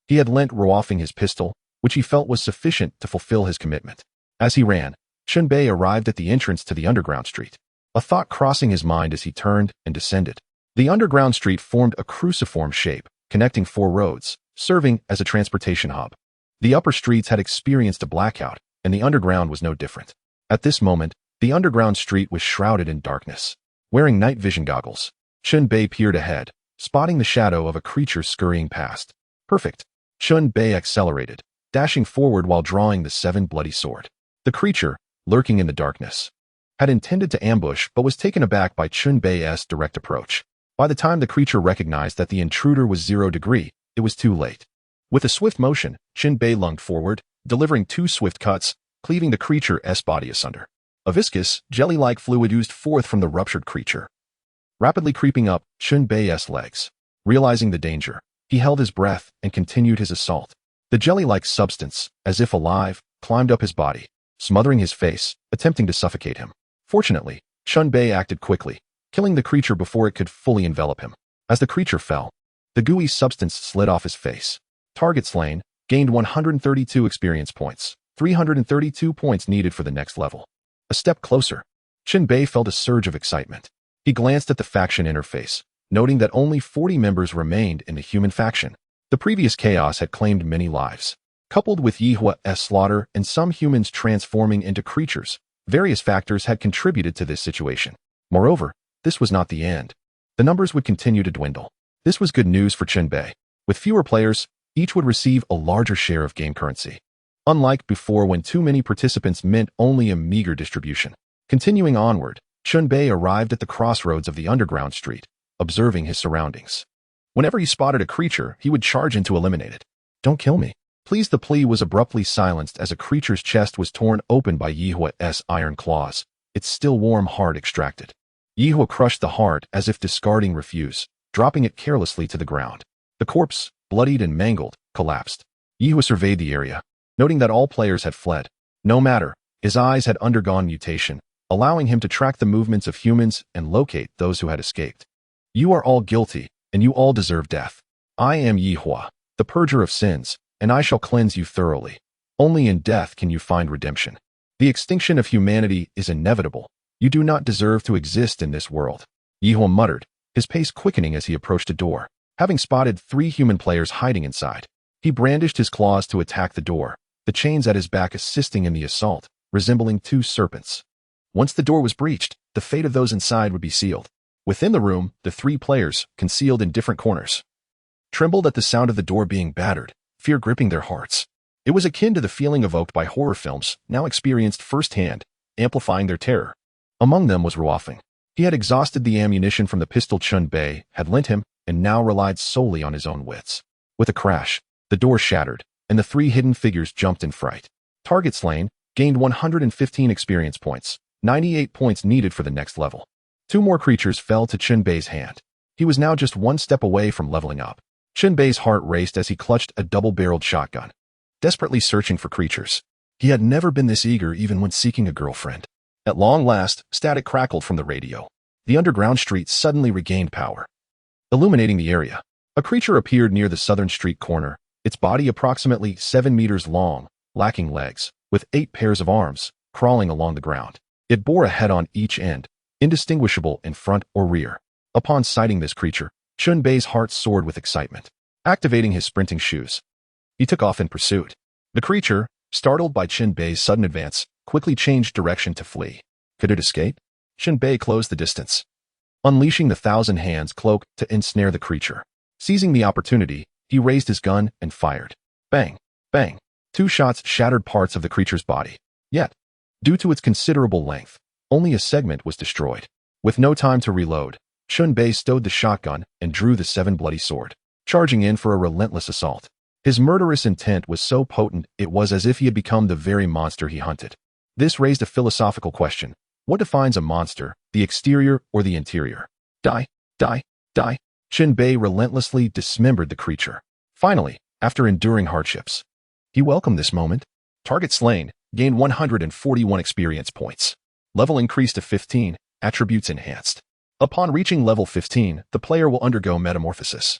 he had lent Ruofing his pistol, which he felt was sufficient to fulfill his commitment. As he ran, Chen Bei arrived at the entrance to the underground street, a thought crossing his mind as he turned and descended. The underground street formed a cruciform shape, connecting 4 roads, serving as a transportation hub. The upper streets had experienced a blackout, and the underground was no different. At this moment, the underground street was shrouded in darkness. Wearing night vision goggles, Chen Bei peered ahead, spotting the shadow of a creature scurrying past. Perfect. Chen Bei accelerated, dashing forward while drawing the 7 bloody sword. The creature, lurking in the darkness, had intended to ambush but was taken aback by Chen Bei's direct approach. By the time the creature recognized that the intruder was 0 Degree, it was too late. With a swift motion, Chen Bei lunged forward, delivering 2 swift cuts, cleaving the creature's body asunder. A viscous, jelly-like fluid oozed forth from the ruptured creature, rapidly creeping up Chen Bei's legs. Realizing the danger, he held his breath and continued his assault. The jelly-like substance, as if alive, climbed up his body, smothering his face, attempting to suffocate him. Fortunately, Chen Bei acted quickly, killing the creature before it could fully envelop him. As the creature fell, the gooey substance slid off his face. Target slain, gained 132 experience points, 332 points needed for the next level. A step closer, Chen Bei felt a surge of excitement. He glanced at the faction interface, noting that only 40 members remained in the human faction. The previous chaos had claimed many lives. Coupled with Yihua's slaughter and some humans transforming into creatures, various factors had contributed to this situation. Moreover, this was not the end. The numbers would continue to dwindle. This was good news for Chen Bei. With fewer players, each would receive a larger share of game currency. Unlike before when too many participants meant only a meager distribution. Continuing onward, Chen Bei arrived at the crossroads of the underground street, observing his surroundings. Whenever he spotted a creature, he would charge in to eliminate it. "Don't kill me, please." The plea was abruptly silenced as a creature's chest was torn open by Yihua's iron claws, its still warm heart extracted. Yihua crushed the heart as if discarding refuse, dropping it carelessly to the ground. The corpse, bloodied and mangled, collapsed. Yihua surveyed the area, noting that all players had fled. No matter, his eyes had undergone mutation, allowing him to track the movements of humans and locate those who had escaped. You are all guilty, and you all deserve death. I am Yihua, the purger of sins, and I shall cleanse you thoroughly. Only in death can you find redemption. The extinction of humanity is inevitable. You do not deserve to exist in this world. Yihua muttered, his pace quickening as he approached a door. Having spotted 3 human players hiding inside, he brandished his claws to attack the door, the chains at his back assisting in the assault, resembling 2 serpents. Once the door was breached, the fate of those inside would be sealed. Within the room, the 3 players, concealed in different corners, trembled at the sound of the door being battered, fear gripping their hearts. It was akin to the feeling evoked by horror films, now experienced firsthand, amplifying their terror. Among them was Ruofeng. He had exhausted the ammunition from the pistol Chen Bei had lent him and now relied solely on his own wits. With a crash, the door shattered, and the 3 hidden figures jumped in fright. Target slain, gained 115 experience points, 98 points needed for the next level. 2 more creatures fell to Chen Bei's hand. He was now just 1 step away from leveling up. Chen Bei's heart raced as he clutched a double-barreled shotgun, desperately searching for creatures. He had never been this eager even when seeking a girlfriend. At long last, static crackled from the radio. The underground street suddenly regained power, illuminating the area. A creature appeared near the southern street corner, its body approximately 7 meters long, lacking legs, with 8 pairs of arms, crawling along the ground. It bore a head on each end, indistinguishable in front or rear. Upon sighting this creature, Chen Bei's heart soared with excitement. Activating his sprinting shoes, he took off in pursuit. The creature, startled by Chen Bei's sudden advance, quickly changed direction to flee. Could it escape? Chen Bei closed the distance, unleashing the 1,000 Hands cloak to ensnare the creature. Seizing the opportunity, he raised his gun and fired. Bang! Bang! 2 shots shattered parts of the creature's body. Yet, due to its considerable length, only a segment was destroyed. With no time to reload, Chen Bei stowed the shotgun and drew the 7-bloody sword, charging in for a relentless assault. His murderous intent was so potent it was as if he had become the very monster he hunted. This raised a philosophical question. What defines a monster, the exterior or the interior? Die, die, die. Chen Bei relentlessly dismembered the creature. Finally, after enduring hardships, he welcomed this moment. Target slain, gained 141 experience points. Level increased to 15, attributes enhanced. Upon reaching level 15, the player will undergo metamorphosis,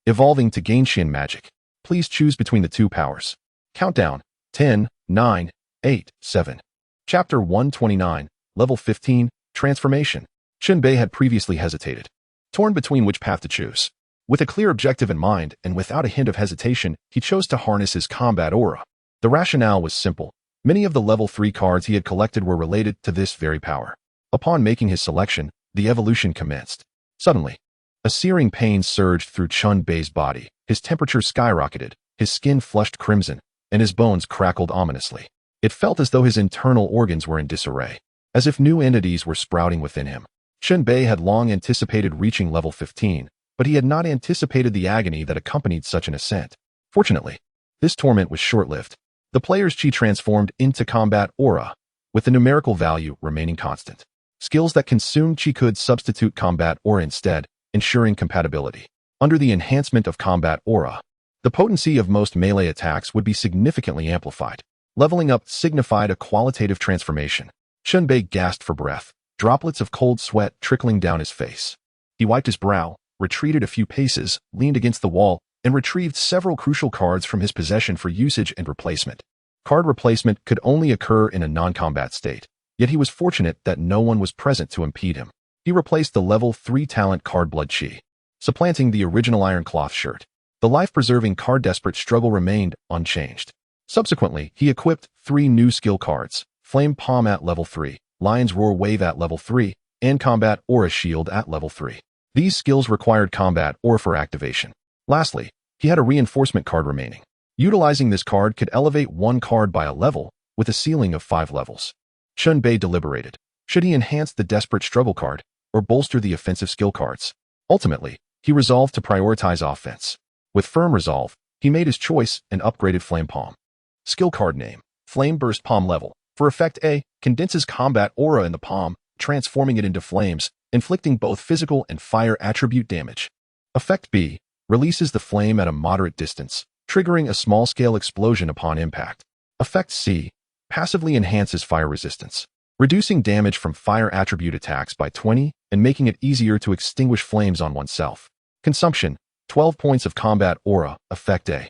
evolving to gain Shin magic. Please choose between the 2 powers. Countdown, 10, 9, 8, 7. Chapter 129, Level 15, Transformation. Chen Bei had previously hesitated, torn between which path to choose. With a clear objective in mind and without a hint of hesitation, he chose to harness his combat aura. The rationale was simple. Many of the level 3 cards he had collected were related to this very power. Upon making his selection, the evolution commenced. Suddenly, a searing pain surged through Chen Bei's body. His temperature skyrocketed, his skin flushed crimson, and his bones crackled ominously. It felt as though his internal organs were in disarray, as if new entities were sprouting within him. Chen Bei had long anticipated reaching level 15, but he had not anticipated the agony that accompanied such an ascent. Fortunately, this torment was short-lived. The player's chi transformed into combat aura, with the numerical value remaining constant. Skills that consumed chi could substitute combat aura instead, ensuring compatibility. Under the enhancement of combat aura, the potency of most melee attacks would be significantly amplified. Leveling up signified a qualitative transformation. Chen Bei gasped for breath, droplets of cold sweat trickling down his face. He wiped his brow, retreated a few paces, leaned against the wall, and retrieved several crucial cards from his possession for usage and replacement. Card replacement could only occur in a non-combat state, yet he was fortunate that no one was present to impede him. He replaced the level 3 talent card Blood Chi, supplanting the original Iron Cloth shirt. The life-preserving card Desperate Struggle remained unchanged. Subsequently, he equipped 3 new skill cards, Flame Palm at level 3, Lion's Roar Wave at level 3, and Combat Aura Shield at level 3. These skills required combat aura for activation. Lastly, he had a reinforcement card remaining. Utilizing this card could elevate 1 card by a level, with a ceiling of 5 levels. Chen Bei deliberated. Should he enhance the Desperate Struggle card, or bolster the offensive skill cards? Ultimately, he resolved to prioritize offense. With firm resolve, he made his choice and upgraded Flame Palm. Skill card name, Flame Burst Palm level. For effect A, condenses combat aura in the palm, transforming it into flames, inflicting both physical and fire attribute damage. Effect B, Releases the flame at a moderate distance, triggering a small-scale explosion upon impact. Effect C. Passively enhances fire resistance, reducing damage from fire attribute attacks by 20 and making it easier to extinguish flames on oneself. Consumption: 12 points of combat aura, Effect A.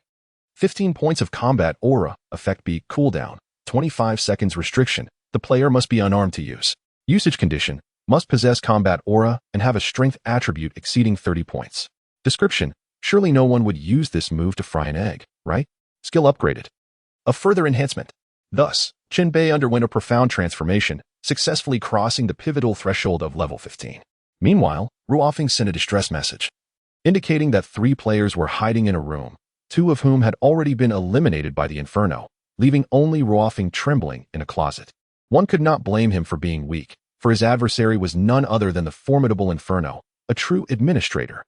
15 points of combat aura, Effect B. Cooldown: 25 seconds restriction. The player must be unarmed to use. Usage condition: must possess combat aura and have a strength attribute exceeding 30 points. Description: surely no one would use this move to fry an egg, right? Skill upgraded. A further enhancement. Thus, Chen Bei underwent a profound transformation, successfully crossing the pivotal threshold of level 15. Meanwhile, Ruofeng sent a distress message, indicating that 3 players were hiding in a room, 2 of whom had already been eliminated by the Inferno, leaving only Ruofeng trembling in a closet. One could not blame him for being weak, for his adversary was none other than the formidable Inferno, a true administrator.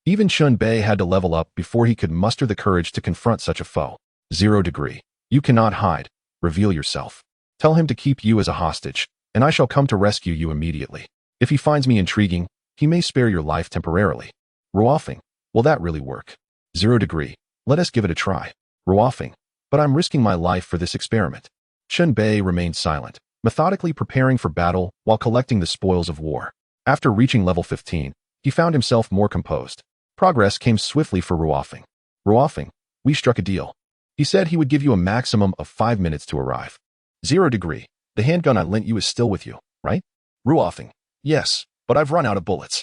Even Chen Bei had to level up before he could muster the courage to confront such a foe. 0 degree. You cannot hide. Reveal yourself. Tell him to keep you as a hostage, and I shall come to rescue you immediately. If he finds me intriguing, he may spare your life temporarily. Ruofeng, will that really work? 0 degree. Let us give it a try. Ruofeng, but I'm risking my life for this experiment. Chen Bei remained silent, methodically preparing for battle while collecting the spoils of war. After reaching level 15, he found himself more composed. Progress came swiftly for Ruofeng. Ruofeng, we struck a deal. He said he would give you a maximum of 5 minutes to arrive. 0 degree. The handgun I lent you is still with you, right? Ruofeng, yes, but I've run out of bullets.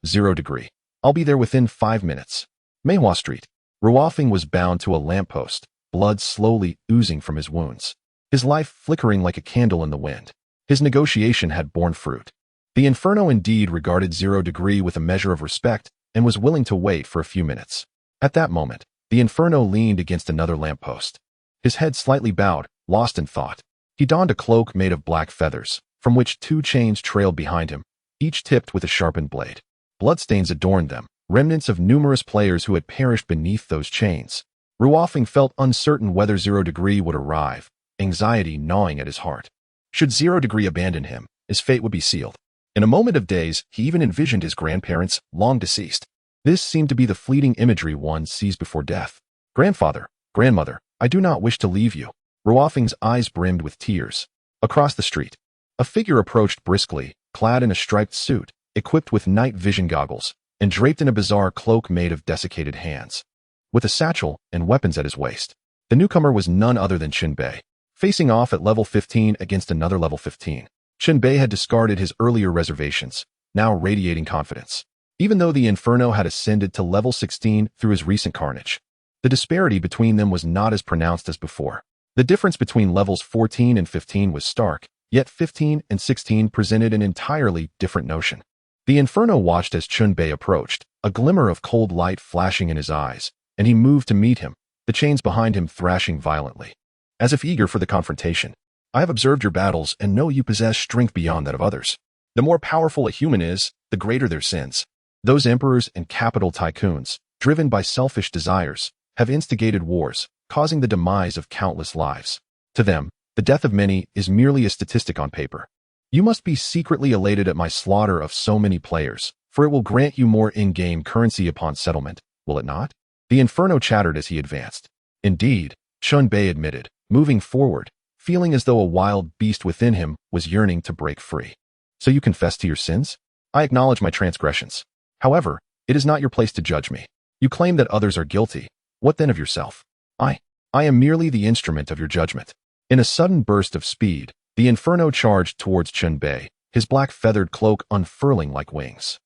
0 degree. I'll be there within 5 minutes. Meihua Street. Ruofeng was bound to a lamppost, blood slowly oozing from his wounds, his life flickering like a candle in the wind. His negotiation had borne fruit. The Inferno indeed regarded 0 degree with a measure of respect and was willing to wait for a few minutes. At that moment, the Inferno leaned against another lamppost, his head slightly bowed, lost in thought. He donned a cloak made of black feathers, from which 2 chains trailed behind him, each tipped with a sharpened blade. Bloodstains adorned them, remnants of numerous players who had perished beneath those chains. Ruofeng felt uncertain whether 0 degree would arrive, anxiety gnawing at his heart. Should 0 degree abandon him, his fate would be sealed. In a moment of daze, he even envisioned his grandparents, long deceased. This seemed to be the fleeting imagery one sees before death. Grandfather, grandmother, I do not wish to leave you. Ruofeng's eyes brimmed with tears. Across the street, a figure approached briskly, clad in a striped suit, equipped with night vision goggles, and draped in a bizarre cloak made of desiccated hands. With a satchel and weapons at his waist, the newcomer was none other than Chen Bei. Facing off at level 15 against another level 15, Chen Bei had discarded his earlier reservations, now radiating confidence. Even though the Inferno had ascended to level 16 through his recent carnage, the disparity between them was not as pronounced as before. The difference between levels 14 and 15 was stark, yet 15 and 16 presented an entirely different notion. The Inferno watched as Chen Bei approached, a glimmer of cold light flashing in his eyes, and he moved to meet him, the chains behind him thrashing violently. As if eager for the confrontation, I have observed your battles and know you possess strength beyond that of others. The more powerful a human is, the greater their sins. Those emperors and capital tycoons, driven by selfish desires, have instigated wars, causing the demise of countless lives. To them, the death of many is merely a statistic on paper. You must be secretly elated at my slaughter of so many players, for it will grant you more in-game currency upon settlement, will it not? The Inferno chattered as he advanced. Indeed, Chen Bei admitted, moving forward, feeling as though a wild beast within him was yearning to break free. So you confess to your sins? I acknowledge my transgressions. However, it is not your place to judge me. You claim that others are guilty. What then of yourself? I am merely the instrument of your judgment. In a sudden burst of speed, the Inferno charged towards Chen Bei, his black feathered cloak unfurling like wings.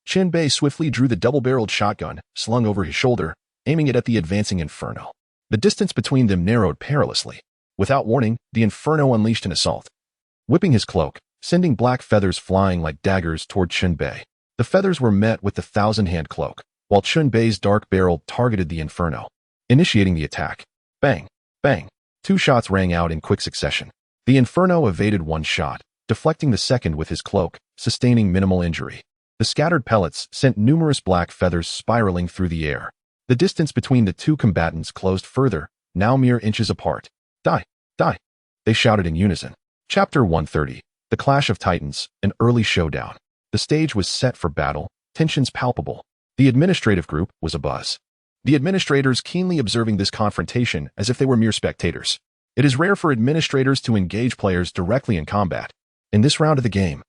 Chen Bei swiftly drew the double-barreled shotgun, slung over his shoulder, aiming it at the advancing Inferno. The distance between them narrowed perilously. Without warning, the Inferno unleashed an assault, whipping his cloak, sending black feathers flying like daggers toward Chen Bei. The feathers were met with the thousand-hand cloak, while Chen Bei's dark barrel targeted the Inferno. Initiating the attack. Bang! Bang! 2 shots rang out in quick succession. The Inferno evaded 1 shot, deflecting the second with his cloak, sustaining minimal injury. The scattered pellets sent numerous black feathers spiraling through the air. The distance between the 2 combatants closed further, now mere inches apart. Die! Die! They shouted in unison. Chapter 130. The Clash of Titans, an early showdown. The stage was set for battle, tensions palpable. The administrative group was abuzz. the administrators keenly observing this confrontation as if they were mere spectators. It is rare for administrators to engage players directly in combat. In this round of the game,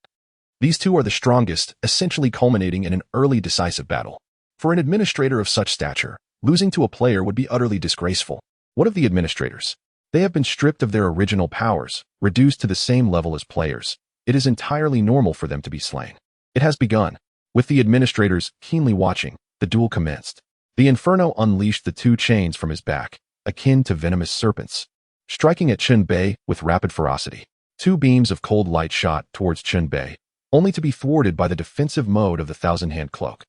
these two are the strongest, essentially culminating in an early decisive battle. For an administrator of such stature, losing to a player would be utterly disgraceful. What of the administrators? They have been stripped of their original powers, reduced to the same level as players. It is entirely normal for them to be slain. It has begun. With the administrators keenly watching, the duel commenced. The Inferno unleashed the two chains from his back, akin to venomous serpents, striking at Chen Bei with rapid ferocity. Two beams of cold light shot towards Chen Bei, only to be thwarted by the defensive mode of the thousand-hand cloak,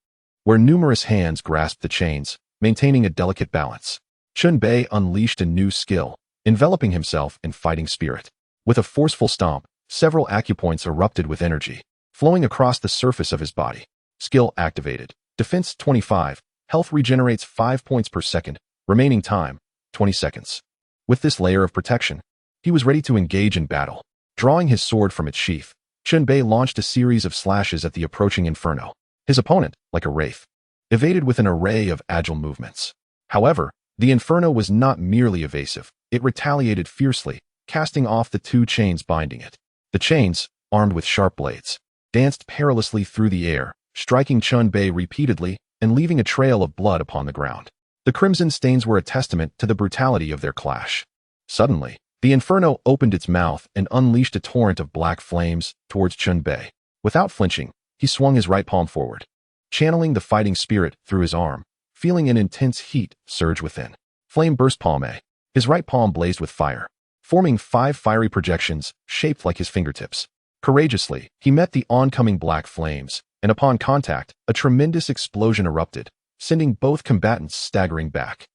where numerous hands grasped the chains, maintaining a delicate balance. Chen Bei unleashed a new skill, enveloping himself in fighting spirit. With a forceful stomp, several acupoints erupted with energy, flowing across the surface of his body. Skill activated. Defense 25. Health regenerates 5 points per second. Remaining time, 20 seconds. With this layer of protection, he was ready to engage in battle. Drawing his sword from its sheath, Chen Bei launched a series of slashes at the approaching Inferno. His opponent, like a wraith, evaded with an array of agile movements. However, the Inferno was not merely evasive. It retaliated fiercely, casting off the two chains binding it. The chains, armed with sharp blades, danced perilously through the air, striking Chen Bei repeatedly and leaving a trail of blood upon the ground. The crimson stains were a testament to the brutality of their clash. Suddenly, the Inferno opened its mouth and unleashed a torrent of black flames towards Chen Bei. Without flinching, he swung his right palm forward, channeling the fighting spirit through his arm, feeling an intense heat surge within. Flame burst palm A. His right palm blazed with fire, forming 5 fiery projections shaped like his fingertips. Courageously, he met the oncoming black flames, and upon contact, a tremendous explosion erupted, sending both combatants staggering back.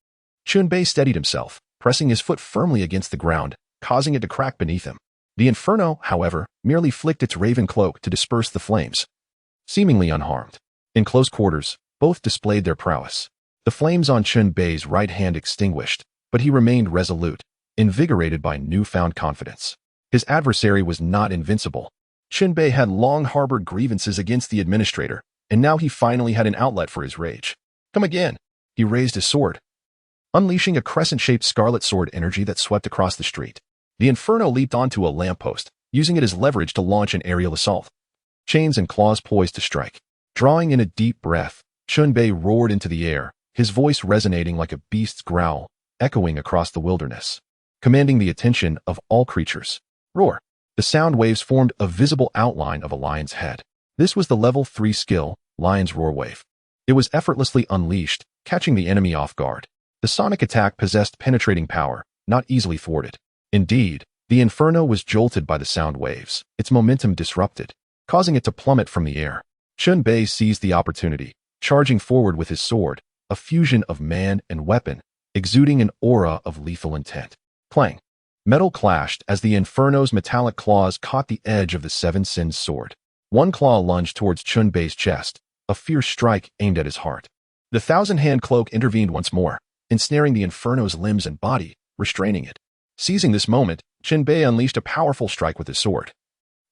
Chen Bei steadied himself, pressing his foot firmly against the ground, causing it to crack beneath him. The Inferno, however, merely flicked its raven cloak to disperse the flames, seemingly unharmed. In close quarters, both displayed their prowess. The flames on Chen Bei's right hand extinguished, but he remained resolute, invigorated by newfound confidence. His adversary was not invincible. Chen Bei had long harbored grievances against the administrator, and now he finally had an outlet for his rage. Come again. He raised his sword, unleashing a crescent-shaped scarlet sword energy that swept across the street. The Inferno leaped onto a lamppost, using it as leverage to launch an aerial assault. Chains and claws poised to strike. Drawing in a deep breath, Chen Bei roared into the air, his voice resonating like a beast's growl, echoing across the wilderness, commanding the attention of all creatures. Roar. The sound waves formed a visible outline of a lion's head. This was the level 3 skill, Lion's Roar Wave. It was effortlessly unleashed, catching the enemy off guard. The sonic attack possessed penetrating power, not easily thwarted. Indeed, the Inferno was jolted by the sound waves, its momentum disrupted, causing it to plummet from the air. Chen Bei seized the opportunity, charging forward with his sword, a fusion of man and weapon, exuding an aura of lethal intent. Clang. Metal clashed as the Inferno's metallic claws caught the edge of the Seven Sins sword. One claw lunged towards Chen Bei's chest, a fierce strike aimed at his heart. The thousand-hand cloak intervened once more, ensnaring the Inferno's limbs and body, restraining it. Seizing this moment, Chen Bei unleashed a powerful strike with his sword,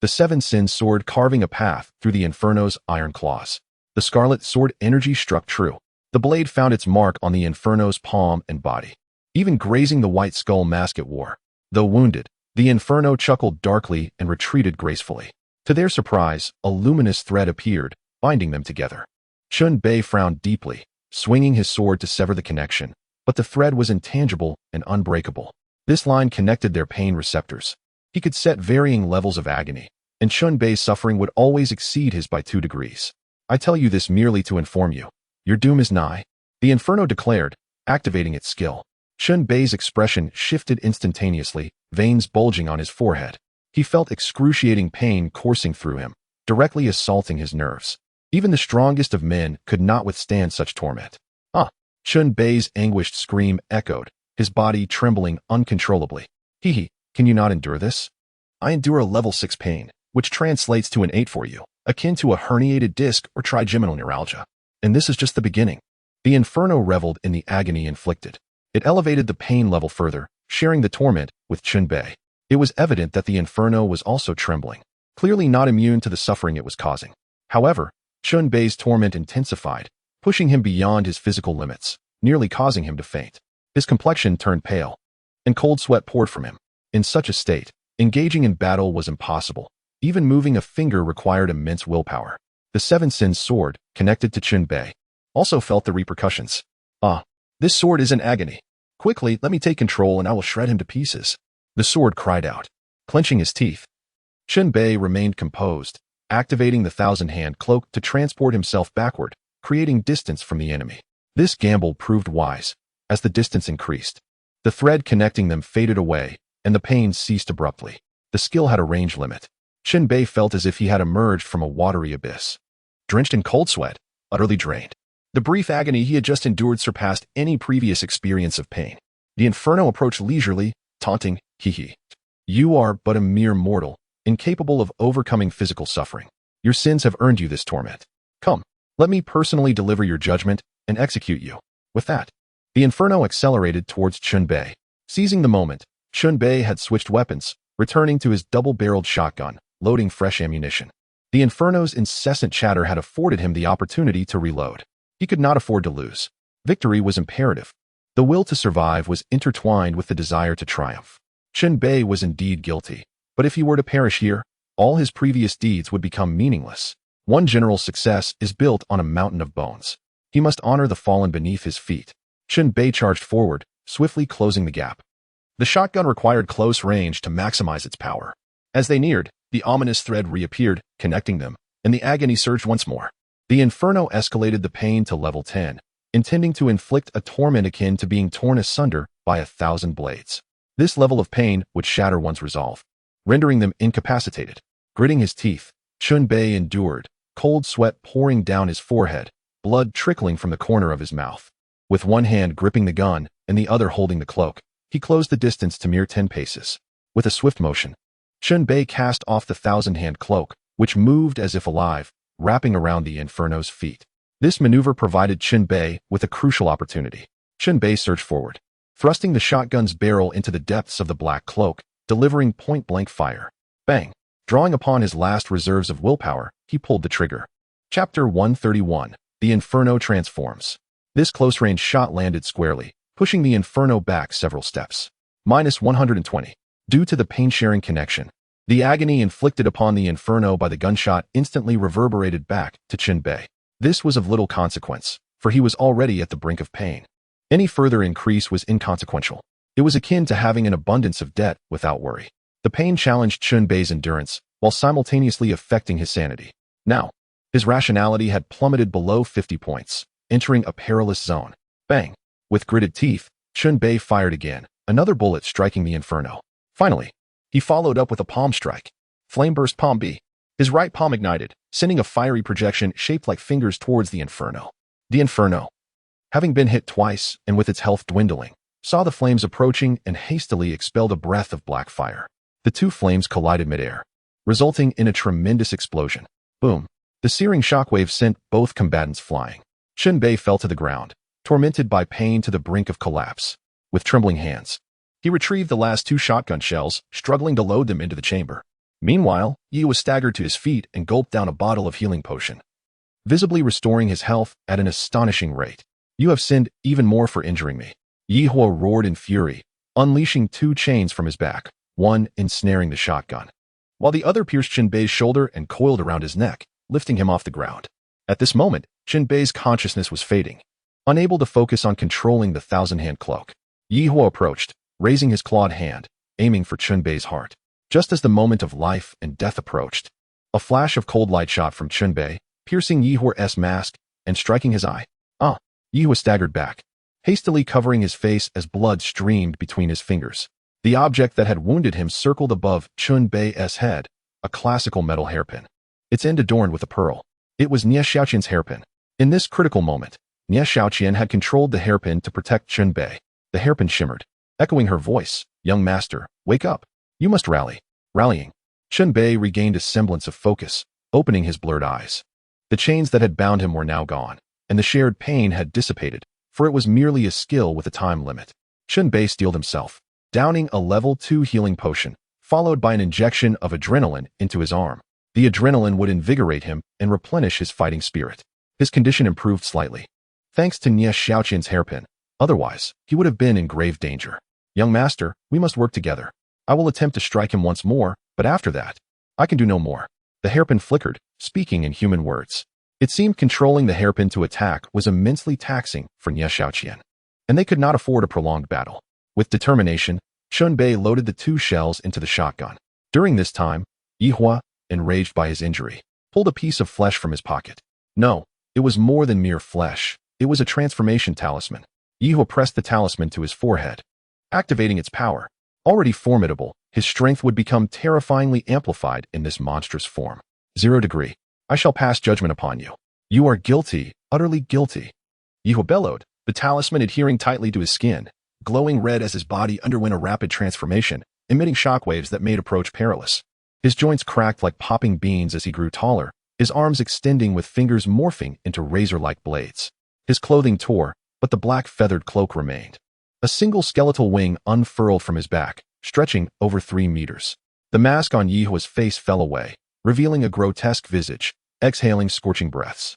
the Seven Sins sword carving a path through the Inferno's iron claws. The scarlet sword energy struck true. The blade found its mark on the Inferno's palm and body, even grazing the white skull mask it wore. Though wounded, the Inferno chuckled darkly and retreated gracefully. To their surprise, a luminous thread appeared, binding them together. Chen Bei frowned deeply, swinging his sword to sever the connection, but the thread was intangible and unbreakable. This line connected their pain receptors. He could set varying levels of agony, and Chen Bei's suffering would always exceed his by 2 degrees. I tell you this merely to inform you. Your doom is nigh, the Inferno declared, activating its skill. Chen Bei's expression shifted instantaneously, veins bulging on his forehead. He felt excruciating pain coursing through him, directly assaulting his nerves. Even the strongest of men could not withstand such torment. Ah! Chen Bei's anguished scream echoed, his body trembling uncontrollably. Hee, can you not endure this? I endure a level 6 pain, which translates to an 8 for you, akin to a herniated disc or trigeminal neuralgia. And this is just the beginning. The Inferno reveled in the agony inflicted. It elevated the pain level further, sharing the torment with Chen Bei. It was evident that the Inferno was also trembling, clearly not immune to the suffering it was causing. However, Chen Bei's torment intensified, pushing him beyond his physical limits. nearly causing him to faint. His complexion turned pale, and cold sweat poured from him. In such a state, engaging in battle was impossible. Even moving a finger required immense willpower. The Seven Sins sword, connected to Chen Bei, also felt the repercussions. Ah, this sword is in agony. Quickly, let me take control and I will shred him to pieces. The sword cried out, clenching his teeth. Chen Bei remained composed, activating the thousand-hand cloak to transport himself backward, creating distance from the enemy. This gamble proved wise, as the distance increased. The thread connecting them faded away, and the pain ceased abruptly. The skill had a range limit. Chen Bei felt as if he had emerged from a watery abyss. Drenched in cold sweat, utterly drained. The brief agony he had just endured surpassed any previous experience of pain. The Inferno approached leisurely, taunting, "Hee. You are but a mere mortal, incapable of overcoming physical suffering. Your sins have earned you this torment. Come, let me personally deliver your judgment and execute you." With that, the Inferno accelerated towards Chen Bei. Seizing the moment, Chen Bei had switched weapons, returning to his double-barreled shotgun, loading fresh ammunition. The Inferno's incessant chatter had afforded him the opportunity to reload. He could not afford to lose. Victory was imperative. The will to survive was intertwined with the desire to triumph. Chen Bei was indeed guilty, but if he were to perish here, all his previous deeds would become meaningless. One general's success is built on a mountain of bones. He must honor the fallen beneath his feet. Chen Bei charged forward, swiftly closing the gap. The shotgun required close range to maximize its power. As they neared, the ominous thread reappeared, connecting them, and the agony surged once more. The Inferno escalated the pain to level 10, intending to inflict a torment akin to being torn asunder by 1,000 blades. This level of pain would shatter one's resolve, rendering them incapacitated. Gritting his teeth, Chen Bei endured, cold sweat pouring down his forehead, blood trickling from the corner of his mouth. With one hand gripping the gun and the other holding the cloak, he closed the distance to mere 10 paces. With a swift motion, Chen Bei cast off the thousand-hand cloak, which moved as if alive, wrapping around the Inferno's feet. This maneuver provided Chen Bei with a crucial opportunity. Chen Bei surged forward, thrusting the shotgun's barrel into the depths of the black cloak, delivering point-blank fire. Bang! Drawing upon his last reserves of willpower, he pulled the trigger. Chapter 131. The Inferno Transforms. This close-range shot landed squarely, pushing the Inferno back several steps. -120. Due to the pain-sharing connection, the agony inflicted upon the Inferno by the gunshot instantly reverberated back to Chen Bei. This was of little consequence, for he was already at the brink of pain. Any further increase was inconsequential. It was akin to having an abundance of debt without worry. The pain challenged Chen Bei's endurance, while simultaneously affecting his sanity. Now, his rationality had plummeted below 50 points, entering a perilous zone. Bang! With gritted teeth, Chen Bei fired again, another bullet striking the Inferno. Finally, he followed up with a palm strike. Flame burst palm B. His right palm ignited, sending a fiery projection shaped like fingers towards the Inferno. The Inferno, having been hit twice and with its health dwindling, saw the flames approaching and hastily expelled a breath of black fire. The two flames collided midair, resulting in a tremendous explosion. Boom! The searing shockwave sent both combatants flying. Chen Bei fell to the ground, tormented by pain to the brink of collapse. With trembling hands, he retrieved the last 2 shotgun shells, struggling to load them into the chamber. Meanwhile, Yi was staggered to his feet and gulped down a bottle of healing potion, visibly restoring his health at an astonishing rate. "You have sinned even more for injuring me." Yi Hua roared in fury, unleashing 2 chains from his back, one ensnaring the shotgun, while the other pierced Chen Bei's shoulder and coiled around his neck, lifting him off the ground. At this moment, Chen Bei's consciousness was fading, unable to focus on controlling the thousand-hand cloak. Yi Hua approached, raising his clawed hand, aiming for Chen Bei's heart. Just as the moment of life and death approached, a flash of cold light shot from Chen Bei, piercing Yi Hua's mask and striking his eye. Yi Hua staggered back, hastily covering his face as blood streamed between his fingers. The object that had wounded him circled above Chen Bei's head, a classical metal hairpin, its end adorned with a pearl. It was Nie Xiaoqian's hairpin. In this critical moment, Nie Xiaoqian had controlled the hairpin to protect Chen Bei. The hairpin shimmered, echoing her voice, "Young master, wake up. You must rally." Rallying, Chen Bei regained a semblance of focus, opening his blurred eyes. The chains that had bound him were now gone, and the shared pain had dissipated, for it was merely a skill with a time limit. Chen Bei steeled himself, downing a level 2 healing potion, followed by an injection of adrenaline into his arm. The adrenaline would invigorate him and replenish his fighting spirit. His condition improved slightly. thanks to Nie Xiaoqian's hairpin. Otherwise, he would have been in grave danger. Young master, we must work together. I will attempt to strike him once more, but after that, I can do no more. The hairpin flickered, speaking in human words. It seemed controlling the hairpin to attack was immensely taxing for Nie Xiaoqian, and they could not afford a prolonged battle. With determination, Chen Bei loaded the 2 shells into the shotgun. During this time, Yihua, enraged by his injury, pulled a piece of flesh from his pocket. No, it was more than mere flesh. It was a transformation talisman. Yihua pressed the talisman to his forehead, activating its power. Already formidable, his strength would become terrifyingly amplified in this monstrous form. 0 degree. I shall pass judgment upon you. You are guilty, utterly guilty. Yihua bellowed, the talisman adhering tightly to his skin, glowing red as his body underwent a rapid transformation, emitting shockwaves that made approach perilous. His joints cracked like popping beans as he grew taller, his arms extending with fingers morphing into razor-like blades. His clothing tore, but the black feathered cloak remained. A single skeletal wing unfurled from his back, stretching over 3 meters. The mask on Yihua's face fell away, revealing a grotesque visage, exhaling scorching breaths.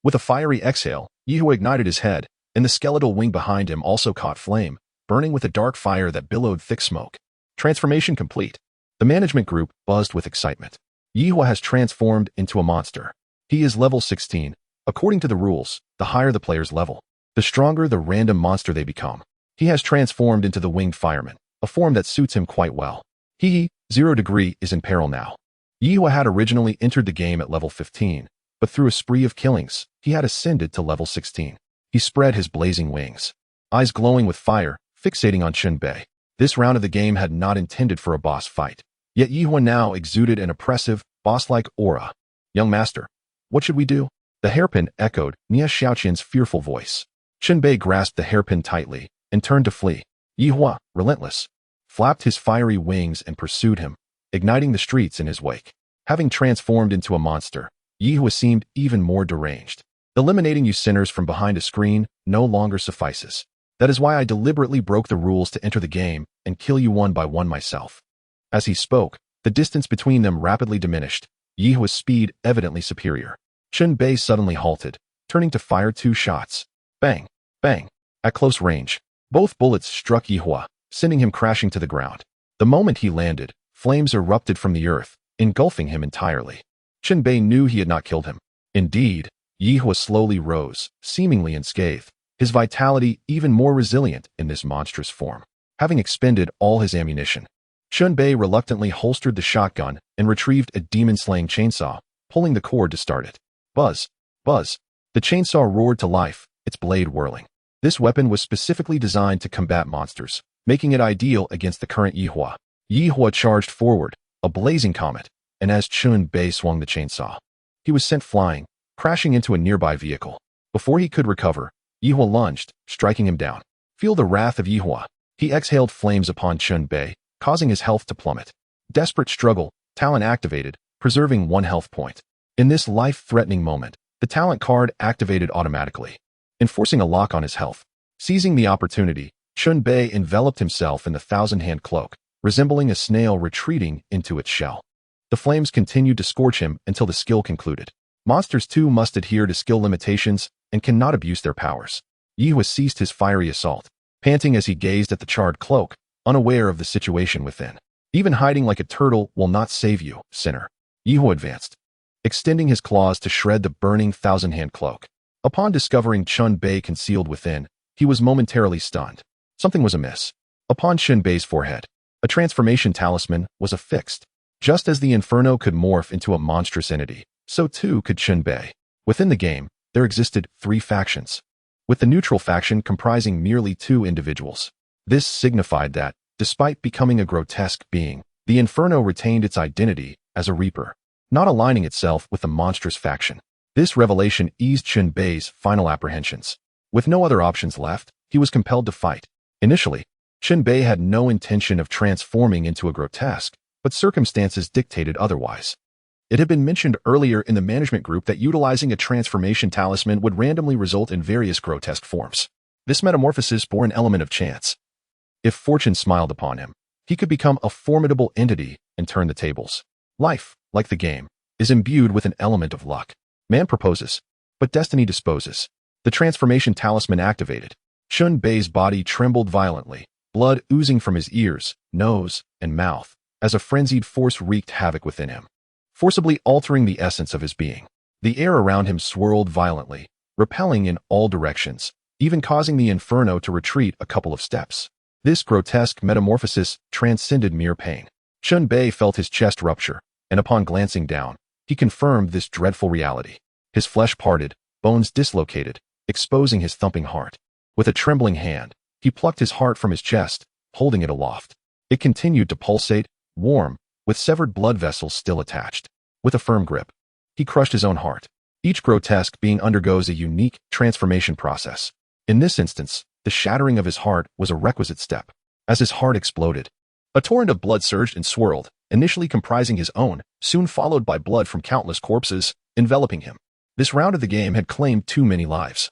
With a fiery exhale, Yihua ignited his head, and the skeletal wing behind him also caught flame, burning with a dark fire that billowed thick smoke. Transformation complete. The management group buzzed with excitement. Yihua has transformed into a monster. He is level 16. According to the rules, the higher the player's level, the stronger the random monster they become. He has transformed into the winged fireman, a form that suits him quite well. 0 degree is in peril now. Yihua had originally entered the game at level 15, but through a spree of killings, he had ascended to level 16. He spread his blazing wings, eyes glowing with fire, fixating on Chen Bei. This round of the game had not intended for a boss fight, yet Yihua now exuded an oppressive, boss-like aura. Young master, what should we do? The hairpin echoed Nie Xiaoqian's fearful voice. Chen Bei grasped the hairpin tightly and turned to flee. Yihua, relentless, flapped his fiery wings and pursued him, igniting the streets in his wake. Having transformed into a monster, Yihua seemed even more deranged. Eliminating you sinners from behind a screen no longer suffices. That is why I deliberately broke the rules to enter the game and kill you one by one myself. As he spoke, the distance between them rapidly diminished, Yihua's speed evidently superior. Chen Bei suddenly halted, turning to fire 2 shots. Bang! Bang! At close range, both bullets struck Yihua, sending him crashing to the ground. The moment he landed, flames erupted from the earth, engulfing him entirely. Chen Bei knew he had not killed him. Indeed, Yihua slowly rose, seemingly unscathed, his vitality even more resilient in this monstrous form. Having expended all his ammunition, Chen Bei reluctantly holstered the shotgun and retrieved a demon-slaying chainsaw, pulling the cord to start it. Buzz! Buzz! The chainsaw roared to life, its blade whirling. This weapon was specifically designed to combat monsters, making it ideal against the current Yihua. Yihua charged forward, a blazing comet, and as Chen Bei swung the chainsaw, he was sent flying, crashing into a nearby vehicle. Before he could recover, Yihua lunged, striking him down. Feel the wrath of Yihua. He exhaled flames upon Chen Bei, causing his health to plummet. Desperate struggle, talent activated, preserving 1 health point. In this life-threatening moment, the talent card activated automatically, enforcing a lock on his health. Seizing the opportunity, Chen Bei enveloped himself in the 1,000-hand cloak, resembling a snail retreating into its shell. The flames continued to scorch him until the skill concluded. Monsters too must adhere to skill limitations and cannot abuse their powers. Yihua ceased his fiery assault, panting as he gazed at the charred cloak, unaware of the situation within. Even hiding like a turtle will not save you, sinner. Yihua advanced, extending his claws to shred the burning 1,000-hand cloak. Upon discovering Chen Bei concealed within, he was momentarily stunned. Something was amiss. Upon Chen Bei's forehead, a transformation talisman was affixed. Just as the Inferno could morph into a monstrous entity, so too could Chen Bei. Within the game, there existed 3 factions, with the neutral faction comprising merely 2 individuals. This signified that, despite becoming a grotesque being, the Inferno retained its identity as a reaper, not aligning itself with the monstrous faction. This revelation eased Chen Bei's final apprehensions. With no other options left, he was compelled to fight. Initially, Chen Bei had no intention of transforming into a grotesque, but circumstances dictated otherwise. It had been mentioned earlier in the management group that utilizing a transformation talisman would randomly result in various grotesque forms. This metamorphosis bore an element of chance. If fortune smiled upon him, he could become a formidable entity and turn the tables. Life, like the game, is imbued with an element of luck. Man proposes, but destiny disposes. The transformation talisman activated. Chen Bei's body trembled violently, blood oozing from his ears, nose, and mouth, as a frenzied force wreaked havoc within him, forcibly altering the essence of his being. The air around him swirled violently, repelling in all directions, even causing the inferno to retreat a couple of steps. This grotesque metamorphosis transcended mere pain. Chen Bei felt his chest rupture, and upon glancing down, he confirmed this dreadful reality. His flesh parted, bones dislocated, exposing his thumping heart. With a trembling hand, he plucked his heart from his chest, holding it aloft. It continued to pulsate, warm, with severed blood vessels still attached. With a firm grip, he crushed his own heart. Each grotesque being undergoes a unique transformation process. In this instance, the shattering of his heart was a requisite step. As his heart exploded, a torrent of blood surged and swirled, initially comprising his own, soon followed by blood from countless corpses, enveloping him. This round of the game had claimed too many lives,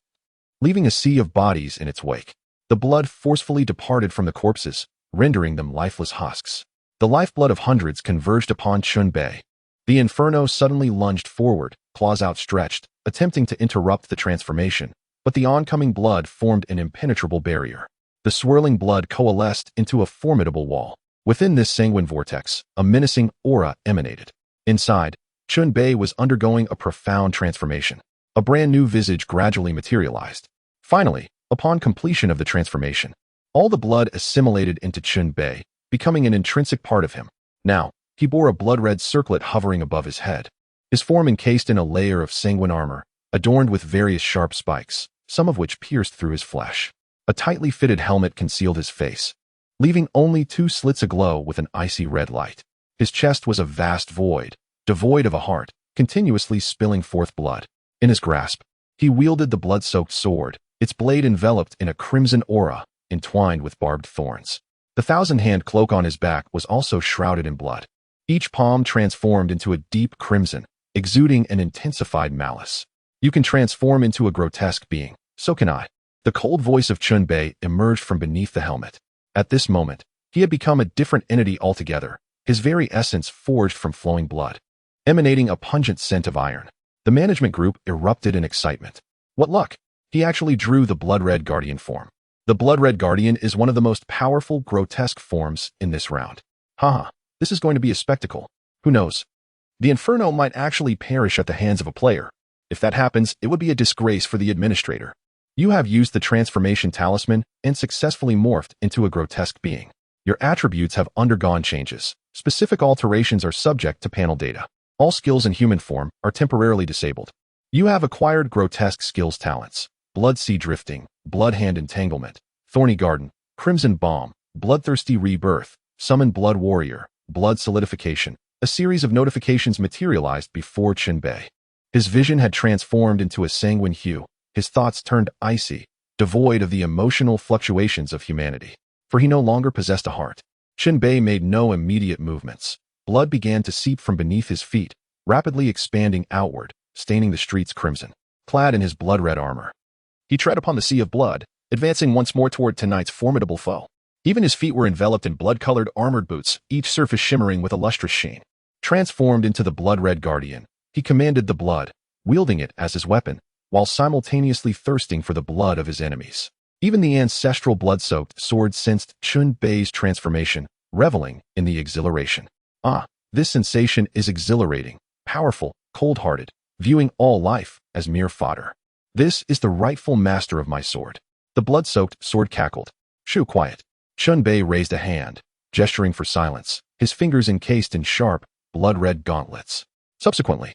leaving a sea of bodies in its wake. The blood forcefully departed from the corpses, rendering them lifeless husks. The lifeblood of hundreds converged upon Chen Bei. The inferno suddenly lunged forward, claws outstretched, attempting to interrupt the transformation, but the oncoming blood formed an impenetrable barrier. The swirling blood coalesced into a formidable wall. Within this sanguine vortex, a menacing aura emanated. Inside, Chen Bei was undergoing a profound transformation. A brand new visage gradually materialized. Finally, upon completion of the transformation, all the blood assimilated into Chen Bei, becoming an intrinsic part of him. Now, he bore a blood-red circlet hovering above his head, his form encased in a layer of sanguine armor, adorned with various sharp spikes, some of which pierced through his flesh. A tightly fitted helmet concealed his face, leaving only two slits aglow with an icy red light. His chest was a vast void, devoid of a heart, continuously spilling forth blood. In his grasp, he wielded the blood-soaked sword, its blade enveloped in a crimson aura, entwined with barbed thorns. The thousand-hand cloak on his back was also shrouded in blood. Each palm transformed into a deep crimson, exuding an intensified malice. You can transform into a grotesque being, so can I. The cold voice of Chen Bei emerged from beneath the helmet. At this moment, he had become a different entity altogether, his very essence forged from flowing blood, emanating a pungent scent of iron. The management group erupted in excitement. What luck! He actually drew the blood-red guardian form. The blood-red guardian is one of the most powerful, grotesque forms in this round. Haha, this is going to be a spectacle. Who knows? The inferno might actually perish at the hands of a player. If that happens, it would be a disgrace for the administrator. You have used the transformation talisman and successfully morphed into a grotesque being. Your attributes have undergone changes. Specific alterations are subject to panel data. All skills in human form are temporarily disabled. You have acquired grotesque skills talents: Blood Sea Drifting, Blood Hand Entanglement, Thorny Garden, Crimson Bomb, Bloodthirsty Rebirth, Summon Blood Warrior, Blood Solidification. A series of notifications materialized before Chen Bei. His vision had transformed into a sanguine hue, his thoughts turned icy, devoid of the emotional fluctuations of humanity. For he no longer possessed a heart. Chen Bei made no immediate movements. Blood began to seep from beneath his feet, rapidly expanding outward, staining the streets crimson. Clad in his blood-red armor, he tread upon the sea of blood, advancing once more toward tonight's formidable foe. Even his feet were enveloped in blood-colored armored boots, each surface shimmering with a lustrous sheen. Transformed into the blood-red guardian, he commanded the blood, wielding it as his weapon, while simultaneously thirsting for the blood of his enemies. Even the ancestral blood-soaked sword sensed Chen Bei's transformation, reveling in the exhilaration. Ah, this sensation is exhilarating, powerful, cold-hearted, viewing all life as mere fodder. This is the rightful master of my sword. The blood-soaked sword cackled. Shoo, quiet. Chen Bei raised a hand, gesturing for silence, his fingers encased in sharp, blood-red gauntlets. Subsequently,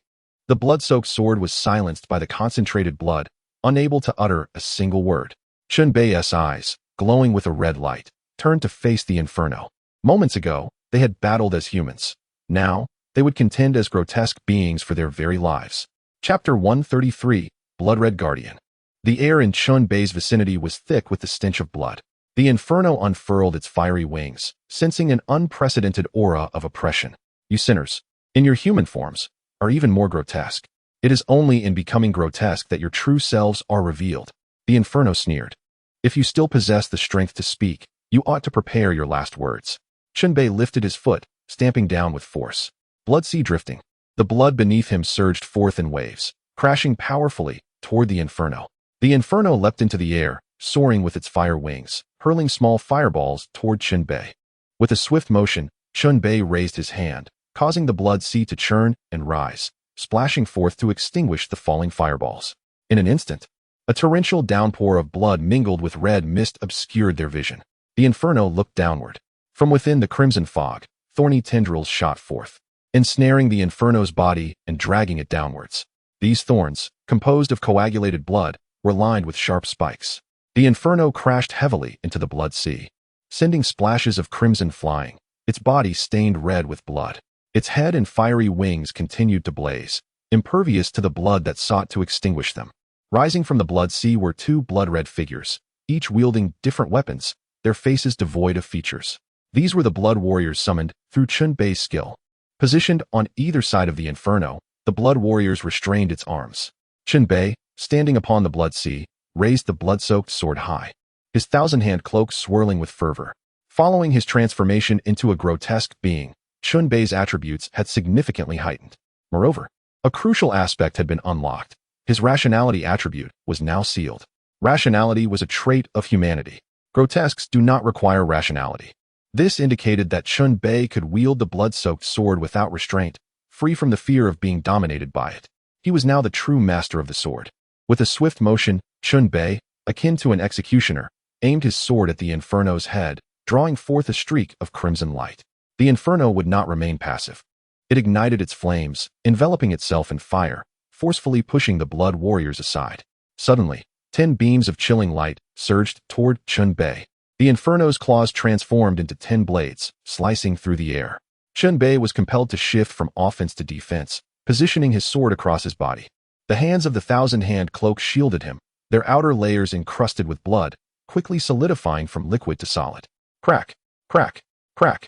the blood-soaked sword was silenced by the concentrated blood, unable to utter a single word. Chen Bei's eyes, glowing with a red light, turned to face the inferno. Moments ago, they had battled as humans. Now, they would contend as grotesque beings for their very lives. Chapter 133, Blood-Red Guardian. The air in Chen Bei's vicinity was thick with the stench of blood. The inferno unfurled its fiery wings, sensing an unprecedented aura of oppression. You sinners, in your human forms, are even more grotesque. It is only in becoming grotesque that your true selves are revealed. The inferno sneered. If you still possess the strength to speak, you ought to prepare your last words. Chen Bei lifted his foot, stamping down with force. Blood Sea Drifting. The blood beneath him surged forth in waves, crashing powerfully toward the inferno. The inferno leapt into the air, soaring with its fire wings, hurling small fireballs toward Chen Bei. With a swift motion, Chen Bei raised his hand, causing the blood sea to churn and rise, splashing forth to extinguish the falling fireballs. In an instant, a torrential downpour of blood mingled with red mist obscured their vision. The inferno looked downward. From within the crimson fog, thorny tendrils shot forth, ensnaring the inferno's body and dragging it downwards. These thorns, composed of coagulated blood, were lined with sharp spikes. The inferno crashed heavily into the blood sea, sending splashes of crimson flying, its body stained red with blood. Its head and fiery wings continued to blaze, impervious to the blood that sought to extinguish them. Rising from the blood sea were two blood-red figures, each wielding different weapons, their faces devoid of features. These were the blood warriors summoned through Chen Bei's skill. Positioned on either side of the inferno, the blood warriors restrained its arms. Chen Bei, standing upon the blood sea, raised the blood-soaked sword high, his thousand-hand cloak swirling with fervor. Following his transformation into a grotesque being, Chen Bei's attributes had significantly heightened. Moreover, a crucial aspect had been unlocked. His rationality attribute was now sealed. Rationality was a trait of humanity. Grotesques do not require rationality. This indicated that Chen Bei could wield the blood-soaked sword without restraint, free from the fear of being dominated by it. He was now the true master of the sword. With a swift motion, Chen Bei, akin to an executioner, aimed his sword at the inferno's head, drawing forth a streak of crimson light. The inferno would not remain passive. It ignited its flames, enveloping itself in fire, forcefully pushing the blood warriors aside. Suddenly, 10 beams of chilling light surged toward Chen Bei. The inferno's claws transformed into 10 blades, slicing through the air. Chen Bei was compelled to shift from offense to defense, positioning his sword across his body. The hands of the thousand-hand cloak shielded him, their outer layers encrusted with blood, quickly solidifying from liquid to solid. Crack, crack, crack.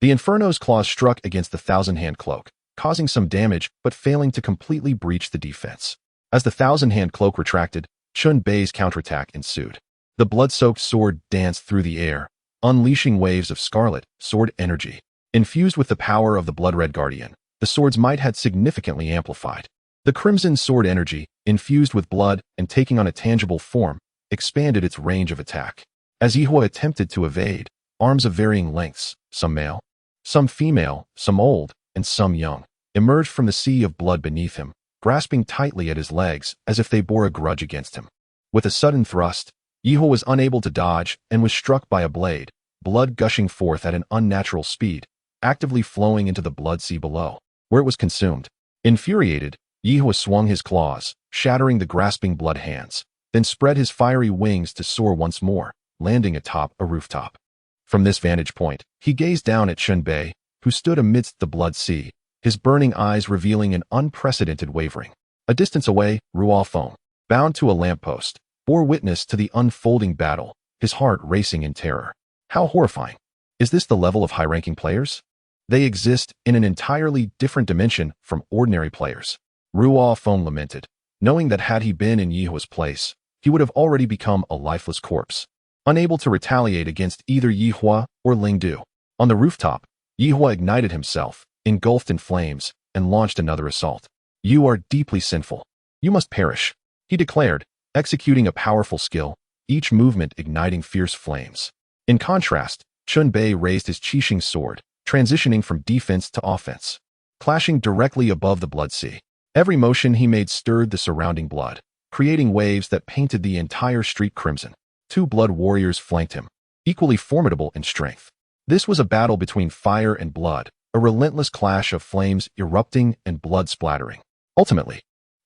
The inferno's claws struck against the thousand-hand cloak, causing some damage but failing to completely breach the defense. As the thousand-hand cloak retracted, Chen Bei's counterattack ensued. The blood-soaked sword danced through the air, unleashing waves of scarlet sword energy. Infused with the power of the blood-red guardian, the sword's might had significantly amplified. The crimson sword energy, infused with blood and taking on a tangible form, expanded its range of attack. As Yihua attempted to evade, arms of varying lengths, some male, some female, some old, and some young, emerged from the sea of blood beneath him, grasping tightly at his legs as if they bore a grudge against him. With a sudden thrust, Yihua was unable to dodge and was struck by a blade, blood gushing forth at an unnatural speed, actively flowing into the blood sea below, where it was consumed. Infuriated, Yihua swung his claws, shattering the grasping blood hands, then spread his fiery wings to soar once more, landing atop a rooftop. From this vantage point, he gazed down at Chen Bei, who stood amidst the blood sea, his burning eyes revealing an unprecedented wavering. A distance away, Ruo Feng, bound to a lamppost, bore witness to the unfolding battle, his heart racing in terror. How horrifying! Is this the level of high-ranking players? They exist in an entirely different dimension from ordinary players. Ruo Feng lamented, knowing that had he been in Yihua's place, he would have already become a lifeless corpse, unable to retaliate against either Yihua or Lingdu. On the rooftop, Yihua ignited himself, engulfed in flames, and launched another assault. "You are deeply sinful. You must perish," he declared, executing a powerful skill, each movement igniting fierce flames. In contrast, Chen Bei raised his Qixing sword, transitioning from defense to offense, clashing directly above the blood sea. Every motion he made stirred the surrounding blood, creating waves that painted the entire street crimson. 2 blood warriors flanked him, equally formidable in strength. This was a battle between fire and blood, a relentless clash of flames erupting and blood splattering. Ultimately,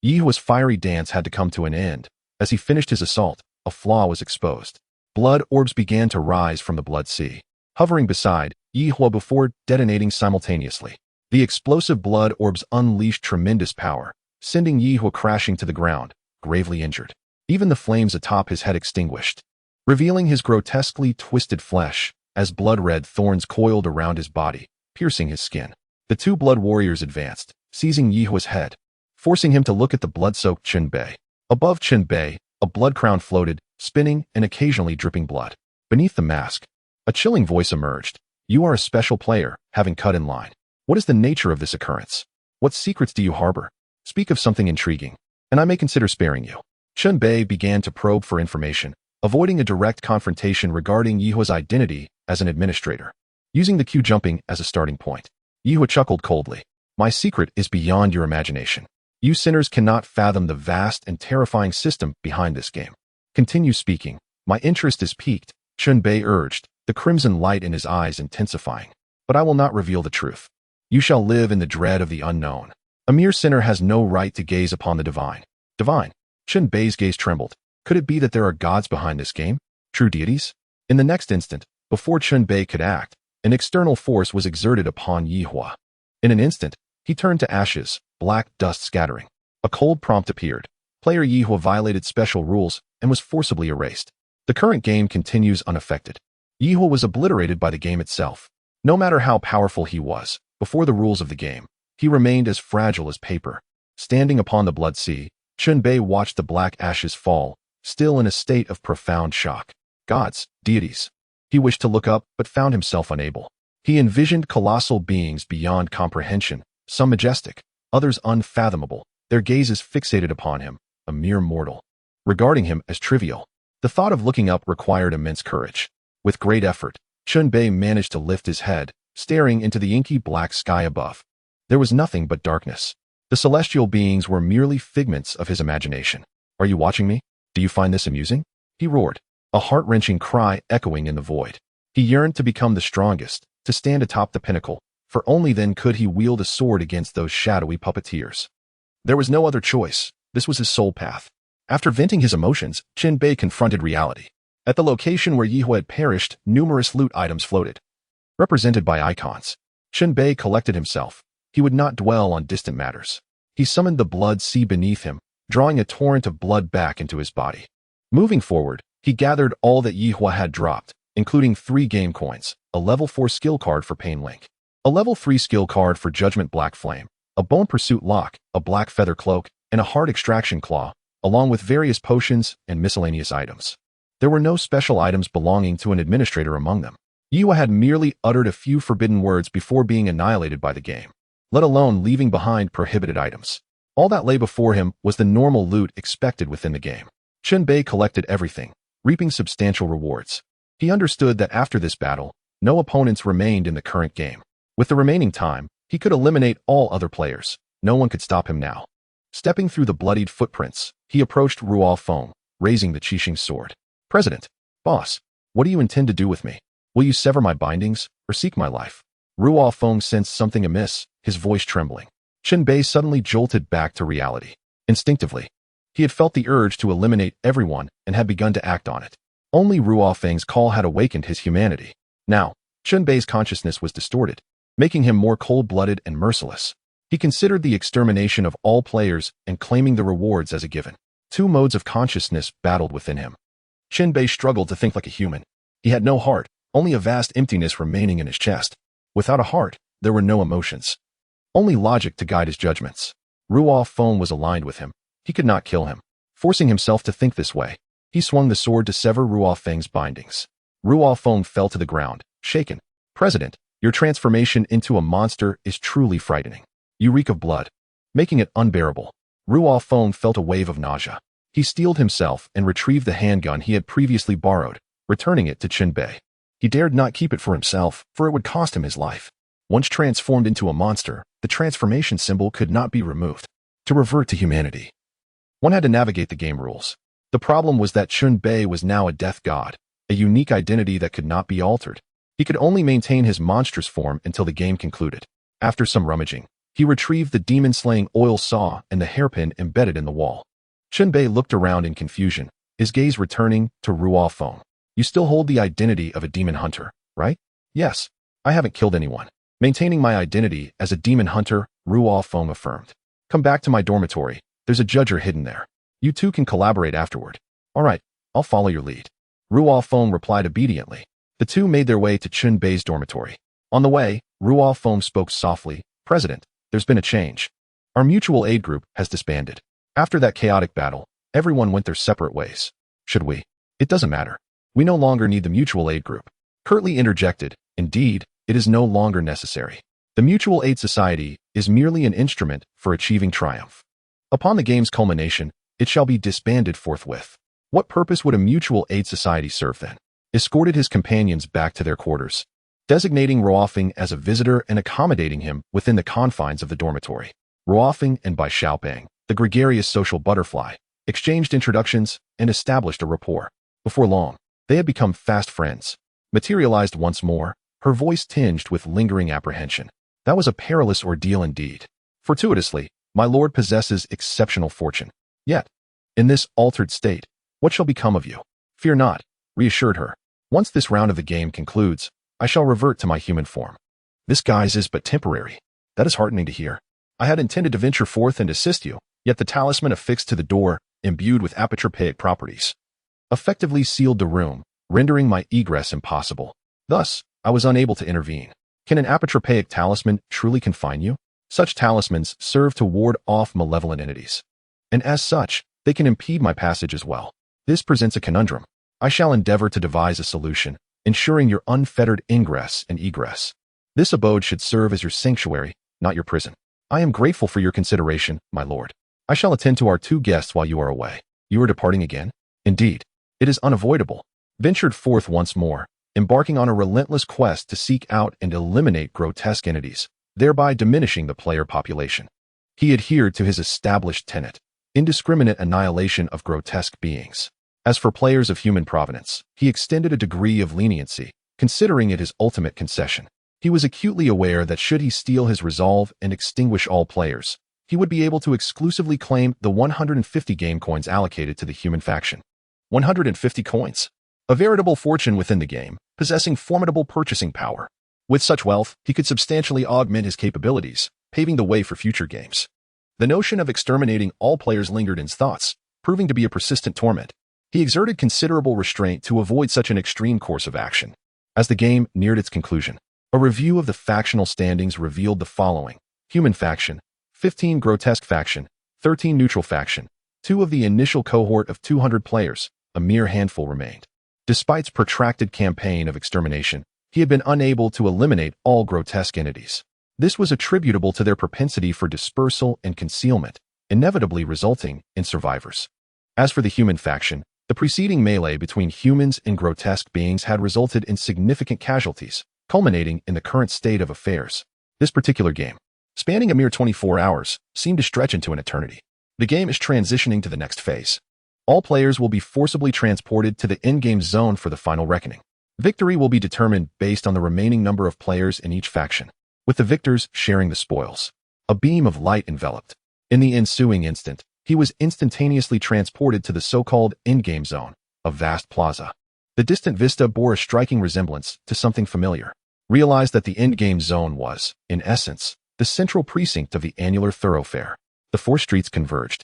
Yihua's fiery dance had to come to an end. As he finished his assault, a flaw was exposed. Blood orbs began to rise from the blood sea, hovering beside Yihua before detonating simultaneously. The explosive blood orbs unleashed tremendous power, sending Yihua crashing to the ground, gravely injured. Even the flames atop his head extinguished, revealing his grotesquely twisted flesh, as blood-red thorns coiled around his body, piercing his skin. The 2 blood warriors advanced, seizing Yihua's head, forcing him to look at the blood-soaked Chen Bei. Above Chen Bei, a blood crown floated, spinning and occasionally dripping blood. Beneath the mask, a chilling voice emerged. "You are a special player, having cut in line. What is the nature of this occurrence? What secrets do you harbor? Speak of something intriguing, and I may consider sparing you." Chen Bei began to probe for information, avoiding a direct confrontation regarding Yihua's identity as an administrator. Using the queue jumping as a starting point, Yihua chuckled coldly. My secret is beyond your imagination. You sinners cannot fathom the vast and terrifying system behind this game. Continue speaking. My interest is piqued, Chen Bei urged, the crimson light in his eyes intensifying. But I will not reveal the truth. You shall live in the dread of the unknown. A mere sinner has no right to gaze upon the divine. Divine? Chen Bei's gaze trembled. Could it be that there are gods behind this game? True deities? In the next instant, before Chen Bei could act, an external force was exerted upon Yihua. In an instant, he turned to ashes, black dust scattering. A cold prompt appeared. Player Yihua violated special rules and was forcibly erased. The current game continues unaffected. Yihua was obliterated by the game itself. No matter how powerful he was, before the rules of the game, he remained as fragile as paper. Standing upon the blood sea, Chen Bei watched the black ashes fall, still in a state of profound shock. Gods, deities. He wished to look up, but found himself unable. He envisioned colossal beings beyond comprehension, some majestic, others unfathomable, their gazes fixated upon him, a mere mortal, regarding him as trivial. The thought of looking up required immense courage. With great effort, Chen Bei managed to lift his head, staring into the inky black sky above. There was nothing but darkness. The celestial beings were merely figments of his imagination. Are you watching me? Do you find this amusing? He roared, a heart-wrenching cry echoing in the void. He yearned to become the strongest, to stand atop the pinnacle, for only then could he wield a sword against those shadowy puppeteers. There was no other choice. This was his soul path. After venting his emotions, Chen Bei confronted reality. At the location where Yihua had perished, numerous loot items floated, represented by icons. Chen Bei collected himself. He would not dwell on distant matters. He summoned the blood sea beneath him, drawing a torrent of blood back into his body. Moving forward, he gathered all that Yihua had dropped, including 3 game coins, a level 4 skill card for Pain Link, a level 3 skill card for Judgment Black Flame, a Bone Pursuit lock, a black feather cloak, and a heart extraction claw, along with various potions and miscellaneous items. There were no special items belonging to an administrator among them. Yihua had merely uttered a few forbidden words before being annihilated by the game, let alone leaving behind prohibited items. All that lay before him was the normal loot expected within the game. Chen Bei collected everything, reaping substantial rewards. He understood that after this battle, no opponents remained in the current game. With the remaining time, he could eliminate all other players. No one could stop him now. Stepping through the bloodied footprints, he approached Ruo Feng, raising the Qixing sword. President, boss, what do you intend to do with me? Will you sever my bindings, or seek my life? Ruo Feng sensed something amiss, his voice trembling. Chen Bei suddenly jolted back to reality. Instinctively, he had felt the urge to eliminate everyone and had begun to act on it. Only Ruo Feng's call had awakened his humanity. Now, Chen Bei's consciousness was distorted, making him more cold-blooded and merciless. He considered the extermination of all players and claiming the rewards as a given. 2 modes of consciousness battled within him. Chen Bei struggled to think like a human. He had no heart, only a vast emptiness remaining in his chest. Without a heart, there were no emotions. Only logic to guide his judgments. Ruo Feng was aligned with him. He could not kill him. Forcing himself to think this way, he swung the sword to sever Ruo Feng's bindings. Ruo Feng fell to the ground, shaken. President, your transformation into a monster is truly frightening. You reek of blood, making it unbearable. Ruo Feng felt a wave of nausea. He steeled himself and retrieved the handgun he had previously borrowed, returning it to Chen Bei. He dared not keep it for himself, for it would cost him his life. Once transformed into a monster, the transformation symbol could not be removed. To revert to humanity, one had to navigate the game rules. The problem was that Chen Bei was now a death god, a unique identity that could not be altered. He could only maintain his monstrous form until the game concluded. After some rummaging, he retrieved the demon-slaying oil saw and the hairpin embedded in the wall. Chen Bei looked around in confusion, his gaze returning to Ruo Feng. You still hold the identity of a demon hunter, right? Yes. I haven't killed anyone. Maintaining my identity as a demon hunter, Ruo Feng affirmed. Come back to my dormitory. There's a judger hidden there. You two can collaborate afterward. All right, I'll follow your lead. Ruo Feng replied obediently. The two made their way to Chen Bei's dormitory. On the way, Ruo Feng spoke softly. President, there's been a change. Our mutual aid group has disbanded. After that chaotic battle, everyone went their separate ways. Should we? It doesn't matter. We no longer need the mutual aid group. Curtly interjected, indeed, it is no longer necessary. The Mutual Aid Society is merely an instrument for achieving triumph. Upon the game's culmination, It shall be disbanded forthwith. What purpose would a mutual aid society serve then? Escorted his companions back to their quarters, designating Ruofing as a visitor and accommodating him within the confines of the dormitory. Ruofing and Bai Xiaoping, the gregarious social butterfly, exchanged introductions and established a rapport. Before long, they had become fast friends. Materialized once more, her voice tinged with lingering apprehension. That was a perilous ordeal indeed. Fortuitously, my lord possesses exceptional fortune. Yet, in this altered state, what shall become of you? Fear not, reassured her. Once this round of the game concludes, I shall revert to my human form. This guise is but temporary. That is heartening to hear. I had intended to venture forth and assist you, yet the talisman affixed to the door, imbued with apotropaic properties, effectively sealed the room, rendering my egress impossible. Thus, I was unable to intervene. Can an apotropaic talisman truly confine you? Such talismans serve to ward off malevolent entities, and as such, they can impede my passage as well. This presents a conundrum. I shall endeavor to devise a solution, ensuring your unfettered ingress and egress. This abode should serve as your sanctuary, not your prison. I am grateful for your consideration, my lord. I shall attend to our 2 guests while you are away. You are departing again? Indeed. It is unavoidable. Ventured forth once more, embarking on a relentless quest to seek out and eliminate grotesque entities, thereby diminishing the player population. He adhered to his established tenet: indiscriminate annihilation of grotesque beings. As for players of human provenance, he extended a degree of leniency, considering it his ultimate concession. He was acutely aware that should he steel his resolve and extinguish all players, he would be able to exclusively claim the 150 game coins allocated to the human faction. 150 coins. A veritable fortune within the game, possessing formidable purchasing power. With such wealth, he could substantially augment his capabilities, paving the way for future games. The notion of exterminating all players lingered in his thoughts, proving to be a persistent torment. He exerted considerable restraint to avoid such an extreme course of action. As the game neared its conclusion, a review of the factional standings revealed the following: Human faction, 15 grotesque faction, 13 neutral faction, 2 of the initial cohort of 200 players, a mere handful remained. Despite its protracted campaign of extermination, he had been unable to eliminate all grotesque entities. This was attributable to their propensity for dispersal and concealment, inevitably resulting in survivors. As for the human faction, the preceding melee between humans and grotesque beings had resulted in significant casualties, culminating in the current state of affairs. This particular game, spanning a mere 24 hours, seemed to stretch into an eternity. The game is transitioning to the next phase. All players will be forcibly transported to the endgame zone for the final reckoning. Victory will be determined based on the remaining number of players in each faction, with the victors sharing the spoils. A beam of light enveloped. In the ensuing instant, he was instantaneously transported to the so-called endgame zone, a vast plaza. The distant vista bore a striking resemblance to something familiar. Realized that the endgame zone was, in essence, the central precinct of the annular thoroughfare. The 4 streets converged,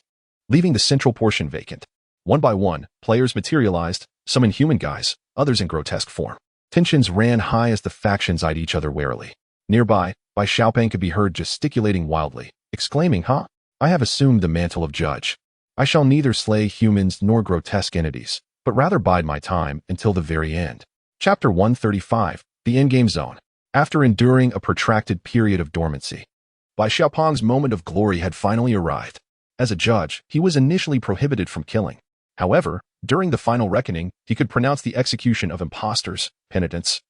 leaving the central portion vacant. One by one, players materialized, some in human guise, others in grotesque form. Tensions ran high as the factions eyed each other warily. Nearby, Bai Xiaoping could be heard gesticulating wildly, exclaiming, "Ha! I have assumed the mantle of judge. I shall neither slay humans nor grotesque entities, but rather bide my time until the very end." Chapter 135, The Endgame Zone. After enduring a protracted period of dormancy, Bai Xiaoping's moment of glory had finally arrived. As a judge, he was initially prohibited from killing. However, during the final reckoning, he could pronounce the execution of impostors, penitents,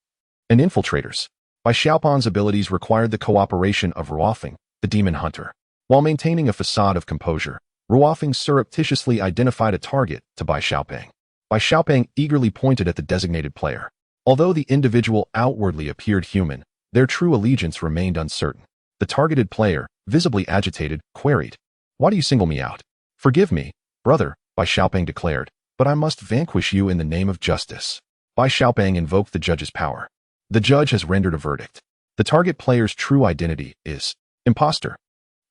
and infiltrators. Bai Xiaoping's abilities required the cooperation of Ruofing, the demon hunter. While maintaining a facade of composure, Ruofing surreptitiously identified a target to Bai Xiaoping. Bai Xiaoping eagerly pointed at the designated player. Although the individual outwardly appeared human, their true allegiance remained uncertain. The targeted player, visibly agitated, queried, "Why do you single me out?" "Forgive me, brother," Bai Xiaoping declared, "but I must vanquish you in the name of justice." Bai Xiaoping invoked the judge's power. The judge has rendered a verdict. The target player's true identity is imposter.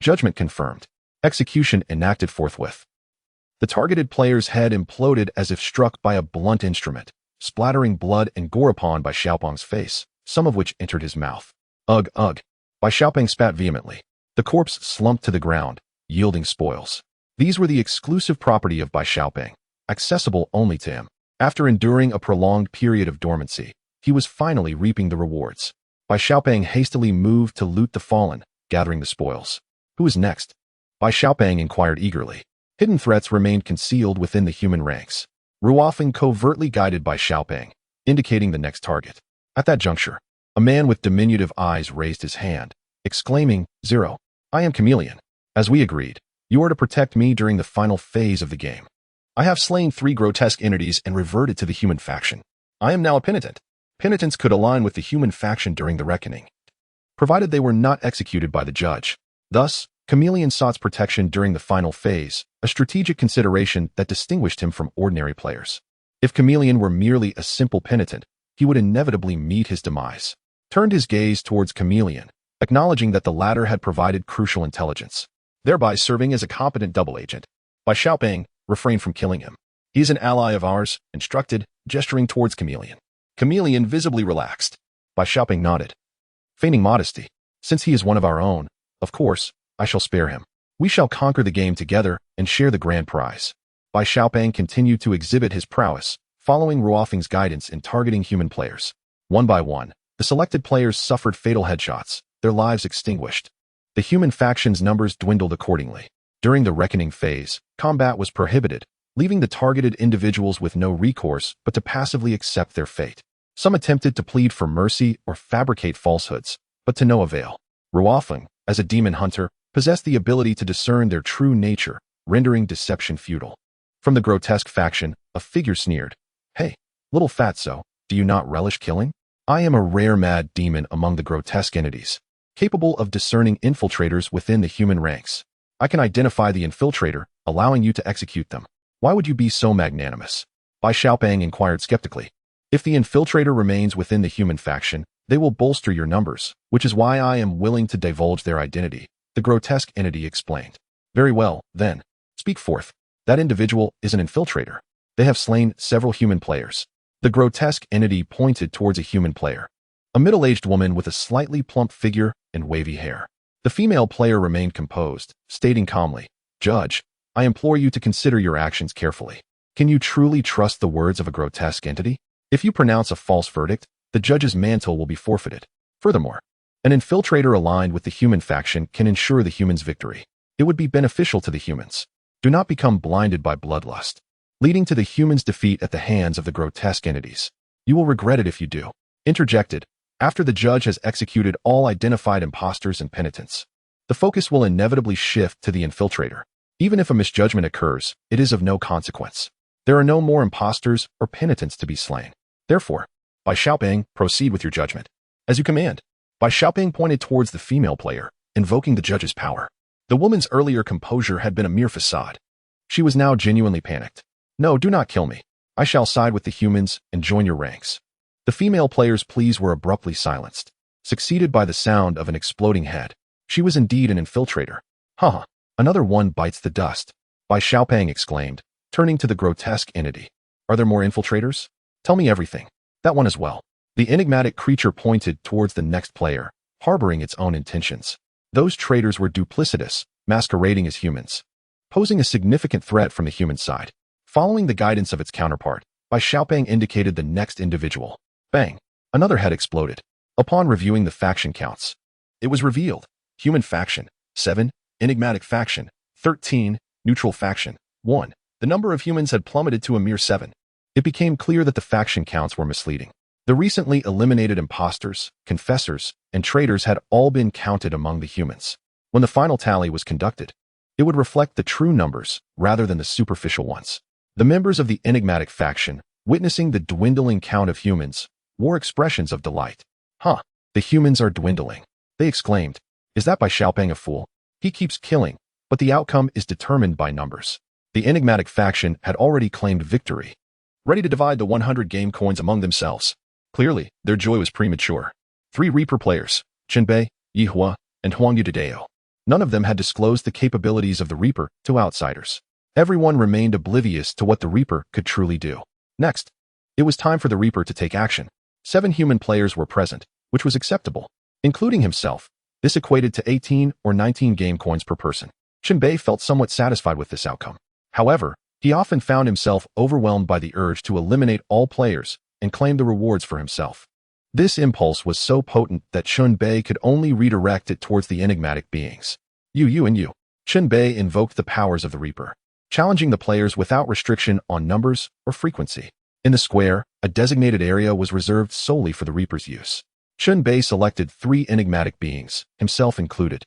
Judgment confirmed. Execution enacted forthwith. The targeted player's head imploded as if struck by a blunt instrument, splattering blood and gore upon Bai Xiaoping's face, some of which entered his mouth. Ugh, ugh. Bai Xiaoping spat vehemently. The corpse slumped to the ground, yielding spoils. These were the exclusive property of Bai Xiaoping, accessible only to him. After enduring a prolonged period of dormancy, he was finally reaping the rewards. Bai Xiaoping hastily moved to loot the fallen, gathering the spoils. Who is next? Bai Xiaoping inquired eagerly. Hidden threats remained concealed within the human ranks. Ruofeng covertly guided by Xiaopeng, indicating the next target. At that juncture, a man with diminutive eyes raised his hand, exclaiming, "Zero, I am Chameleon. As we agreed, you are to protect me during the final phase of the game. I have slain 3 grotesque entities and reverted to the human faction. I am now a penitent. Penitents could align with the human faction during the reckoning, provided they were not executed by the judge. Thus, Chameleon sought protection during the final phase, a strategic consideration that distinguished him from ordinary players. If Chameleon were merely a simple penitent, he would inevitably meet his demise. Turned his gaze towards Chameleon, acknowledging that the latter had provided crucial intelligence, thereby serving as a competent double agent. By Xiaopeng, refrain from killing him. He is an ally of ours, instructed, gesturing towards Chameleon. Chameleon visibly relaxed. By Xiaopeng nodded, feigning modesty. Since he is one of our own, of course, I shall spare him. We shall conquer the game together and share the grand prize. Bai Xiaopeng continued to exhibit his prowess, following Ruofeng's guidance in targeting human players. One by one, the selected players suffered fatal headshots, their lives extinguished. The human faction's numbers dwindled accordingly. During the reckoning phase, combat was prohibited, leaving the targeted individuals with no recourse but to passively accept their fate. Some attempted to plead for mercy or fabricate falsehoods, but to no avail. Ruofeng, as a demon hunter, possessed the ability to discern their true nature, rendering deception futile. From the grotesque faction, a figure sneered, "Hey, little fatso, do you not relish killing? I am a rare mad demon among the grotesque entities, capable of discerning infiltrators within the human ranks. I can identify the infiltrator, allowing you to execute them. Why would you be so magnanimous?" Bai Xiaopeng inquired skeptically. "If the infiltrator remains within the human faction, they will bolster your numbers, which is why I am willing to divulge their identity," the grotesque entity explained. "Very well, then. Speak forth. That individual is an infiltrator. They have slain several human players." The grotesque entity pointed towards a human player, a middle-aged woman with a slightly plump figure and wavy hair. The female player remained composed, stating calmly, "Judge, I implore you to consider your actions carefully. Can you truly trust the words of a grotesque entity? If you pronounce a false verdict, the judge's mantle will be forfeited. Furthermore, an infiltrator aligned with the human faction can ensure the humans' victory. It would be beneficial to the humans. Do not become blinded by bloodlust, leading to the humans' defeat at the hands of the grotesque entities. You will regret it if you do." Interjected, after the judge has executed all identified imposters and penitents, the focus will inevitably shift to the infiltrator. Even if a misjudgment occurs, it is of no consequence. There are no more imposters or penitents to be slain. Therefore, Bai Xiaopeng, proceed with your judgment. "As you command." Bai Xiaopeng pointed towards the female player, invoking the judge's power. The woman's earlier composure had been a mere facade. She was now genuinely panicked. "No, do not kill me. I shall side with the humans and join your ranks." The female player's pleas were abruptly silenced, succeeded by the sound of an exploding head. She was indeed an infiltrator. "Haha, another one bites the dust," Bai Xiaopeng exclaimed, turning to the grotesque entity. "Are there more infiltrators? Tell me everything. That one as well." The enigmatic creature pointed towards the next player, harboring its own intentions. Those traitors were duplicitous, masquerading as humans, posing a significant threat from the human side. Following the guidance of its counterpart, Bai Xiaopeng indicated the next individual. Bang! Another head exploded. Upon reviewing the faction counts, it was revealed: human faction, 7, enigmatic faction, 13, neutral faction, 1. The number of humans had plummeted to a mere 7. It became clear that the faction counts were misleading. The recently eliminated imposters, confessors, and traitors had all been counted among the humans. When the final tally was conducted, it would reflect the true numbers rather than the superficial ones. The members of the enigmatic faction, witnessing the dwindling count of humans, wore expressions of delight. "Huh, the humans are dwindling," they exclaimed. "Is that Bai Xiaopeng a fool? He keeps killing, but the outcome is determined by numbers." The enigmatic faction had already claimed victory, ready to divide the 100 game coins among themselves. Clearly, their joy was premature. 3 Reaper players, Chen Bei, Yi Hua, and Huang Yudadeo. None of them had disclosed the capabilities of the Reaper to outsiders. Everyone remained oblivious to what the Reaper could truly do. Next, it was time for the Reaper to take action. 7 human players were present, which was acceptable, including himself. This equated to 18 or 19 game coins per person. Chen Bei felt somewhat satisfied with this outcome. However, he often found himself overwhelmed by the urge to eliminate all players and claim the rewards for himself. This impulse was so potent that Chen Bei could only redirect it towards the enigmatic beings. You and you. Chen Bei invoked the powers of the Reaper. challenging the players without restriction on numbers or frequency. In the square, a designated area was reserved solely for the Reaper's use. Chen Bei selected 3 enigmatic beings, himself included,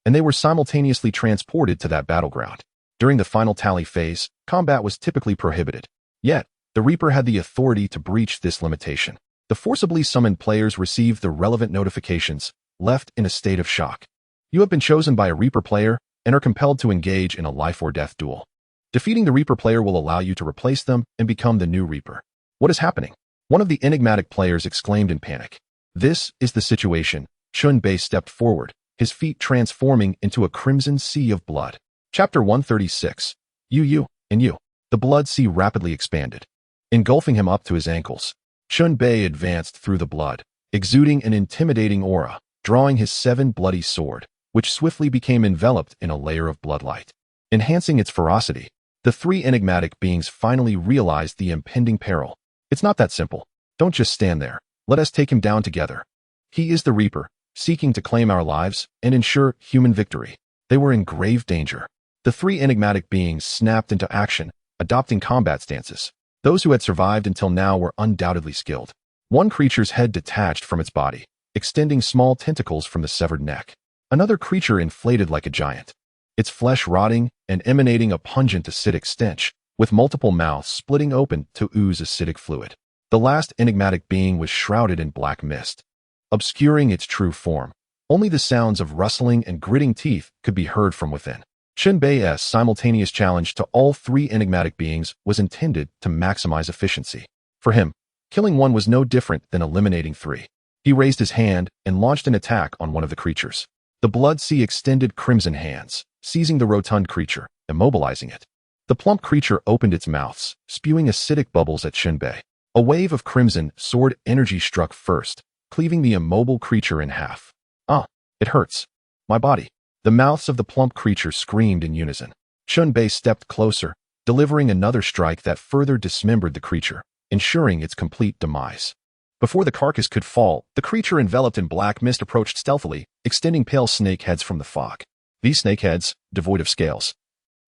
and they were simultaneously transported to that battleground. During the final tally phase, combat was typically prohibited. Yet, the Reaper had the authority to breach this limitation. The forcibly summoned players received the relevant notifications, left in a state of shock. You have been chosen by a Reaper player and are compelled to engage in a life-or-death duel. Defeating the Reaper player will allow you to replace them and become the new Reaper. What is happening? One of the enigmatic players exclaimed in panic. This is the situation. Chen Bei stepped forward, his feet transforming into a crimson sea of blood. Chapter 136. You, and you. The blood sea rapidly expanded, engulfing him up to his ankles. Chen Bei advanced through the blood, exuding an intimidating aura, drawing his 7 bloody sword, which swiftly became enveloped in a layer of bloodlight. Enhancing its ferocity, the 3 enigmatic beings finally realized the impending peril. It's not that simple. Don't just stand there. Let us take him down together. He is the Reaper, seeking to claim our lives and ensure human victory. They were in grave danger. The 3 enigmatic beings snapped into action, adopting combat stances. Those who had survived until now were undoubtedly skilled. One creature's head detached from its body, extending small tentacles from the severed neck. Another creature inflated like a giant, its flesh rotting and emanating a pungent acidic stench, with multiple mouths splitting open to ooze acidic fluid. The last enigmatic being was shrouded in black mist, obscuring its true form. Only the sounds of rustling and gritting teeth could be heard from within. Chen Bei's simultaneous challenge to all 3 enigmatic beings was intended to maximize efficiency. For him, killing one was no different than eliminating 3. He raised his hand and launched an attack on one of the creatures. The blood sea extended crimson hands, seizing the rotund creature, immobilizing it. The plump creature opened its mouths, spewing acidic bubbles at Chen Bei. A wave of crimson sword energy struck first, cleaving the immobile creature in half. Ah, it hurts. My body. The mouths of the plump creature screamed in unison. Chen Bei stepped closer, delivering another strike that further dismembered the creature, ensuring its complete demise. Before the carcass could fall, the creature enveloped in black mist approached stealthily, extending pale snake heads from the fog. These snake heads, devoid of scales,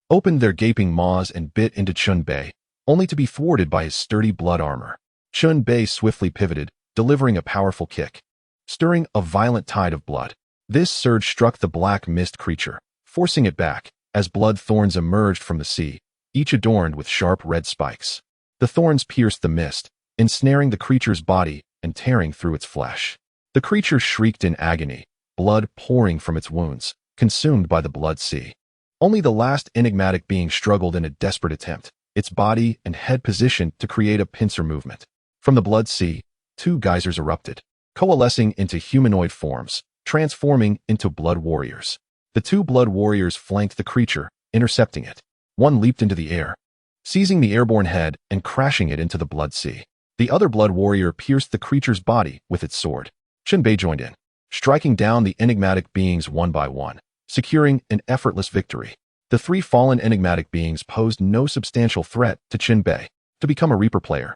opened their gaping maws and bit into Chen Bei, only to be thwarted by his sturdy blood armor. Chen Bei swiftly pivoted, delivering a powerful kick, stirring a violent tide of blood. This surge struck the black mist creature, forcing it back, as blood thorns emerged from the sea, each adorned with sharp red spikes. The thorns pierced the mist, ensnaring the creature's body and tearing through its flesh. The creature shrieked in agony, blood pouring from its wounds, consumed by the blood sea. Only the last enigmatic being struggled in a desperate attempt, its body and head positioned to create a pincer movement. From the blood sea, 2 geysers erupted, coalescing into humanoid forms, transforming into blood warriors. The 2 blood warriors flanked the creature, intercepting it. One leaped into the air, seizing the airborne head and crashing it into the blood sea. The other blood warrior pierced the creature's body with its sword. Chen Bei joined in, striking down the enigmatic beings one by one, securing an effortless victory. The 3 fallen enigmatic beings posed no substantial threat to Chen Bei. To become a Reaper player,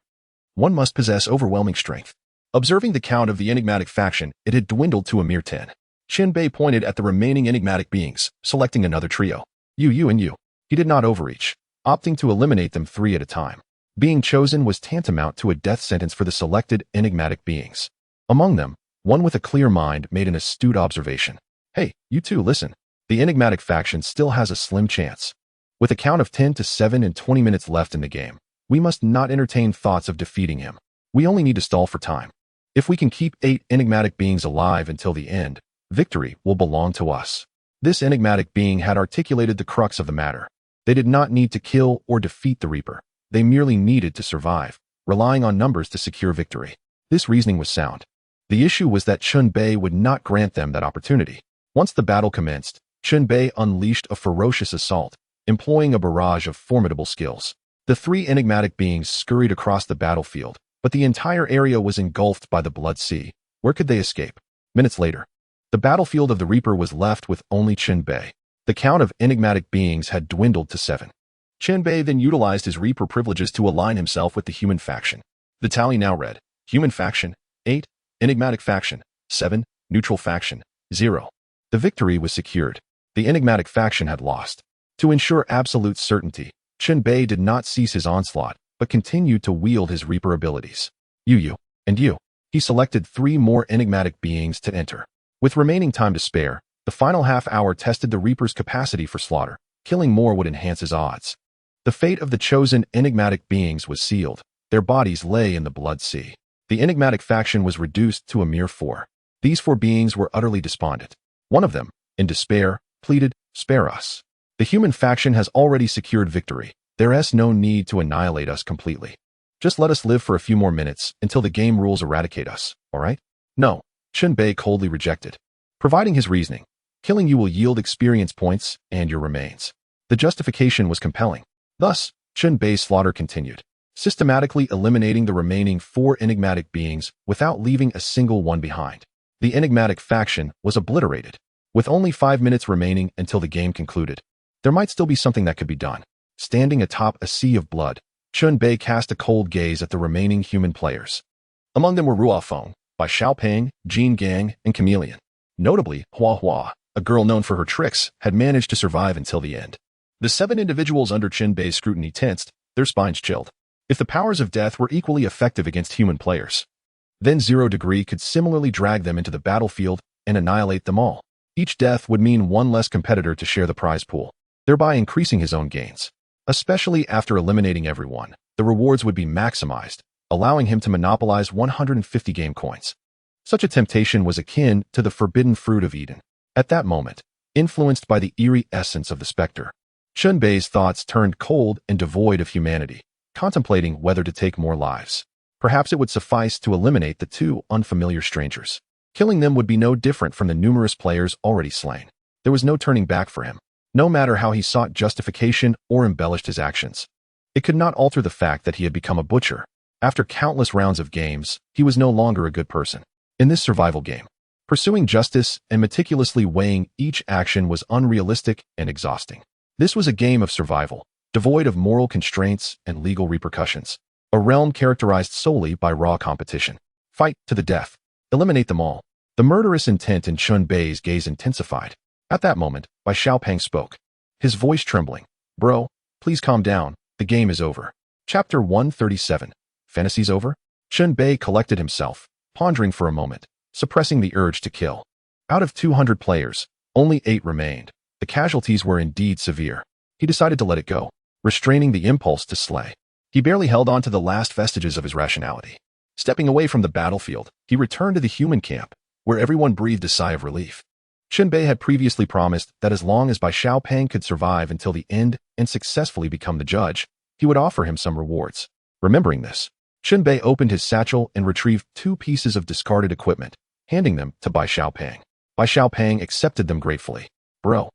one must possess overwhelming strength. Observing the count of the enigmatic faction, it had dwindled to a mere 10. Chen Bei pointed at the remaining enigmatic beings, selecting another trio. You, and you. He did not overreach, opting to eliminate them 3 at a time. Being chosen was tantamount to a death sentence for the selected enigmatic beings. Among them, one with a clear mind made an astute observation. Hey, you 2, listen. The enigmatic faction still has a slim chance. With a count of 10 to 7 and 20 minutes left in the game, we must not entertain thoughts of defeating him. We only need to stall for time. If we can keep 8 enigmatic beings alive until the end, victory will belong to us. This enigmatic being had articulated the crux of the matter. They did not need to kill or defeat the Reaper. They merely needed to survive, relying on numbers to secure victory. This reasoning was sound. The issue was that Chen Bei would not grant them that opportunity. Once the battle commenced, Chen Bei unleashed a ferocious assault, employing a barrage of formidable skills. The 3 enigmatic beings scurried across the battlefield, but the entire area was engulfed by the blood sea. Where could they escape? Minutes later, the battlefield of the Reaper was left with only Chen Bei. The count of enigmatic beings had dwindled to 7. Chen Bei then utilized his Reaper privileges to align himself with the human faction. The tally now read: human faction, 8, enigmatic faction, 7, neutral faction, 0. The victory was secured. The enigmatic faction had lost. To ensure absolute certainty, Chen Bei did not cease his onslaught, but continued to wield his Reaper abilities. You, and you. He selected 3 more enigmatic beings to enter. With remaining time to spare, the final half-hour tested the Reaper's capacity for slaughter. Killing more would enhance his odds. The fate of the chosen enigmatic beings was sealed. Their bodies lay in the blood sea. The enigmatic faction was reduced to a mere 4. These 4 beings were utterly despondent. One of them, in despair, pleaded, "Spare us. The human faction has already secured victory. There is no need to annihilate us completely. Just let us live for a few more minutes until the game rules eradicate us, all right?" "No," Chen Bei coldly rejected. Providing his reasoning, killing you will yield experience points and your remains. The justification was compelling. Thus, Chen Bei's slaughter continued, systematically eliminating the remaining 4 enigmatic beings without leaving a single one behind. The enigmatic faction was obliterated. With only 5 minutes remaining until the game concluded, there might still be something that could be done. Standing atop a sea of blood, Chen Bei cast a cold gaze at the remaining human players. Among them were Ruofeng, Bai Xiaopeng, Jin Gang, and Chameleon. Notably, Hua Hua, a girl known for her tricks, had managed to survive until the end. The 7 individuals under Chen Bei's scrutiny tensed, their spines chilled. If the powers of death were equally effective against human players, then 0 degree could similarly drag them into the battlefield and annihilate them all. Each death would mean 1 less competitor to share the prize pool, thereby increasing his own gains. Especially after eliminating everyone, the rewards would be maximized, allowing him to monopolize 150 game coins. Such a temptation was akin to the forbidden fruit of Eden. At that moment, influenced by the eerie essence of the specter, Chen Bei's thoughts turned cold and devoid of humanity, contemplating whether to take more lives. Perhaps it would suffice to eliminate the 2 unfamiliar strangers. Killing them would be no different from the numerous players already slain. There was no turning back for him, no matter how he sought justification or embellished his actions. It could not alter the fact that he had become a butcher. After countless rounds of games, he was no longer a good person. In this survival game, pursuing justice and meticulously weighing each action was unrealistic and exhausting. This was a game of survival, devoid of moral constraints and legal repercussions. A realm characterized solely by raw competition. Fight to the death. Eliminate them all. The murderous intent in Chen Bei's gaze intensified. At that moment, Bai Xiaopeng spoke, his voice trembling. "Bro, please calm down. The game is over." Chapter 137. Fantasies over? Chen Bei collected himself, pondering for a moment, suppressing the urge to kill. Out of 200 players, only 8 remained. The casualties were indeed severe. He decided to let it go, restraining the impulse to slay. He barely held on to the last vestiges of his rationality. Stepping away from the battlefield, he returned to the human camp, where everyone breathed a sigh of relief. Chen Bei had previously promised that as long as Bai Xiaopeng could survive until the end and successfully become the judge, he would offer him some rewards. Remembering this, Chen Bei opened his satchel and retrieved 2 pieces of discarded equipment, handing them to Bai Xiaopeng. Bai Xiaopeng accepted them gratefully. "Bro,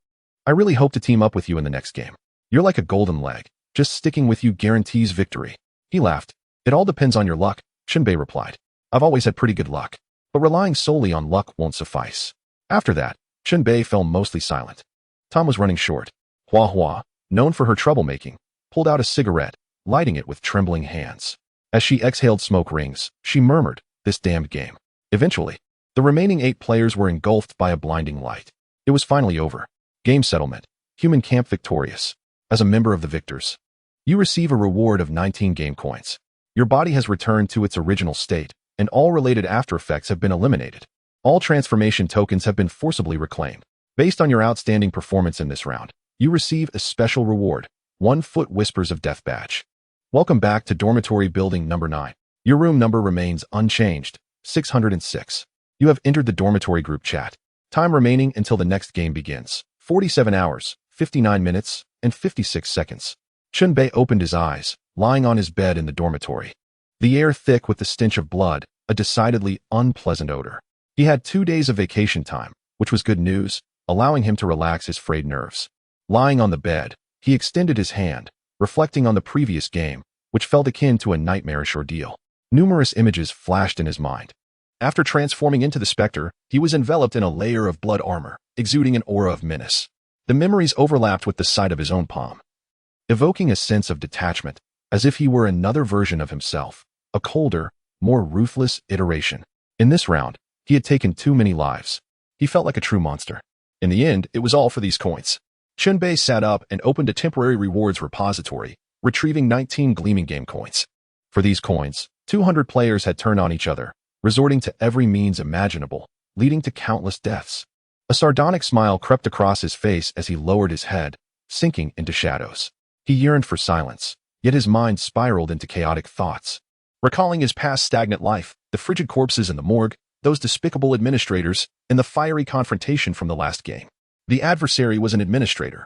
I really hope to team up with you in the next game. You're like a golden leg. Just sticking with you guarantees victory." He laughed. "It all depends on your luck," Chen Bei replied. "I've always had pretty good luck, but relying solely on luck won't suffice." After that, Chen Bei fell mostly silent. Time was running short. Hua Hua, known for her troublemaking, pulled out a cigarette, lighting it with trembling hands. As she exhaled smoke rings, she murmured, "This damned game." Eventually, the remaining 8 players were engulfed by a blinding light. It was finally over. Game settlement. Human camp victorious. As a member of the victors, you receive a reward of 19 game coins. Your body has returned to its original state, and all related after effects have been eliminated. All transformation tokens have been forcibly reclaimed. Based on your outstanding performance in this round, you receive a special reward, 1 Foot Whispers of Death badge. Welcome back to Dormitory Building Number 9. Your room number remains unchanged, 606. You have entered the dormitory group chat. Time remaining until the next game begins, 47 hours, 59 minutes, and 56 seconds. Chen Bei opened his eyes, lying on his bed in the dormitory. The air thick with the stench of blood, a decidedly unpleasant odor. He had 2 days of vacation time, which was good news, allowing him to relax his frayed nerves. Lying on the bed, he extended his hand, reflecting on the previous game, which felt akin to a nightmarish ordeal. Numerous images flashed in his mind. After transforming into the specter, he was enveloped in a layer of blood armor, exuding an aura of menace. The memories overlapped with the sight of his own palm, evoking a sense of detachment, as if he were another version of himself, a colder, more ruthless iteration. In this round, he had taken too many lives. He felt like a true monster. In the end, it was all for these coins. Chen Bei sat up and opened a temporary rewards repository, retrieving 19 gleaming game coins. For these coins, 200 players had turned on each other, resorting to every means imaginable, leading to countless deaths. A sardonic smile crept across his face as he lowered his head, sinking into shadows. He yearned for silence, yet his mind spiraled into chaotic thoughts. Recalling his past stagnant life, the frigid corpses in the morgue, those despicable administrators, and the fiery confrontation from the last game. The adversary was an administrator,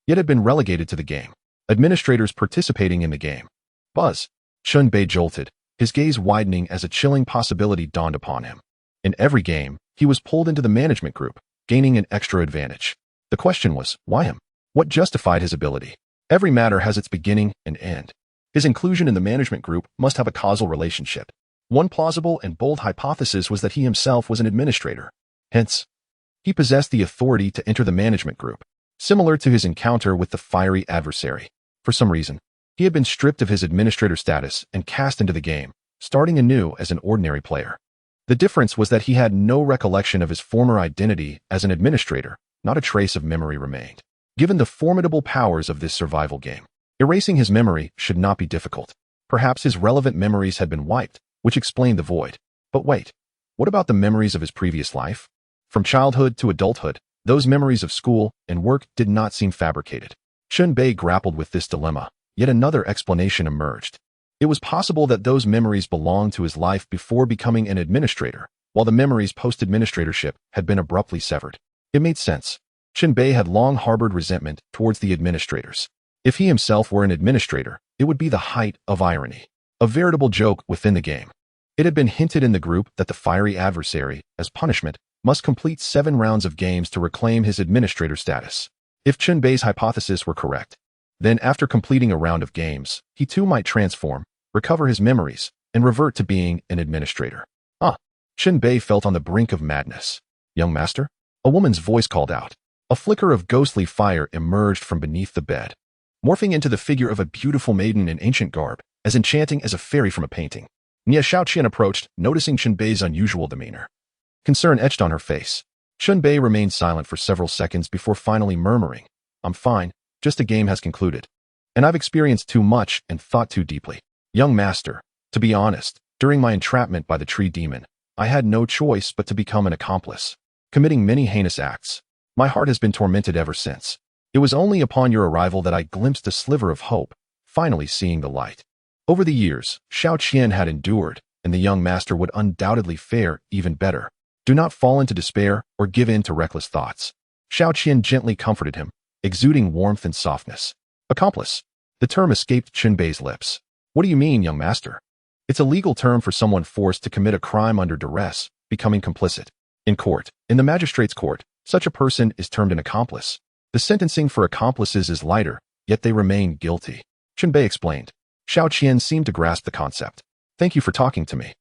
yet had been relegated to the game. Administrators participating in the game. Buzz. Chen Bei jolted, his gaze widening as a chilling possibility dawned upon him. In every game, he was pulled into the management group, gaining an extra advantage. The question was, why him? What justified his ability? Every matter has its beginning and end. His inclusion in the management group must have a causal relationship. One plausible and bold hypothesis was that he himself was an administrator. Hence, he possessed the authority to enter the management group, similar to his encounter with the fiery adversary. For some reason, he had been stripped of his administrator status and cast into the game, starting anew as an ordinary player. The difference was that he had no recollection of his former identity as an administrator, not a trace of memory remained. Given the formidable powers of this survival game, erasing his memory should not be difficult. Perhaps his relevant memories had been wiped, which explained the void. But wait, what about the memories of his previous life? From childhood to adulthood, those memories of school and work did not seem fabricated. Chen Bei grappled with this dilemma, yet another explanation emerged. It was possible that those memories belonged to his life before becoming an administrator, while the memories post-administratorship had been abruptly severed. It made sense. Chen Bei had long harbored resentment towards the administrators. If he himself were an administrator, it would be the height of irony, a veritable joke within the game. It had been hinted in the group that the fiery adversary, as punishment, must complete 7 rounds of games to reclaim his administrator status. If Chen Bei's hypothesis were correct, then after completing a round of games, he too might transform, recover his memories, and revert to being an administrator. Chen Bei felt on the brink of madness. "Young master?" A woman's voice called out. A flicker of ghostly fire emerged from beneath the bed, morphing into the figure of a beautiful maiden in ancient garb, as enchanting as a fairy from a painting. Xiaoqian approached, noticing Chen Bei's unusual demeanor. Concern etched on her face. Chen Bei remained silent for several seconds before finally murmuring, "I'm fine, just a game has concluded. And I've experienced too much and thought too deeply. Young master, to be honest, during my entrapment by the tree demon, I had no choice but to become an accomplice, committing many heinous acts. My heart has been tormented ever since. It was only upon your arrival that I glimpsed a sliver of hope, finally seeing the light. Over the years, Xiaoqian had endured, and the young master would undoubtedly fare even better. Do not fall into despair or give in to reckless thoughts." Xiaoqian gently comforted him, exuding warmth and softness. Accomplice. The term escaped Chen Bei's lips. "What do you mean, young master?" "It's a legal term for someone forced to commit a crime under duress, becoming complicit. In court, in the magistrate's court, such a person is termed an accomplice. The sentencing for accomplices is lighter, yet they remain guilty," Chen Bei explained. Xiaoqian seemed to grasp the concept. "Thank you for talking to me.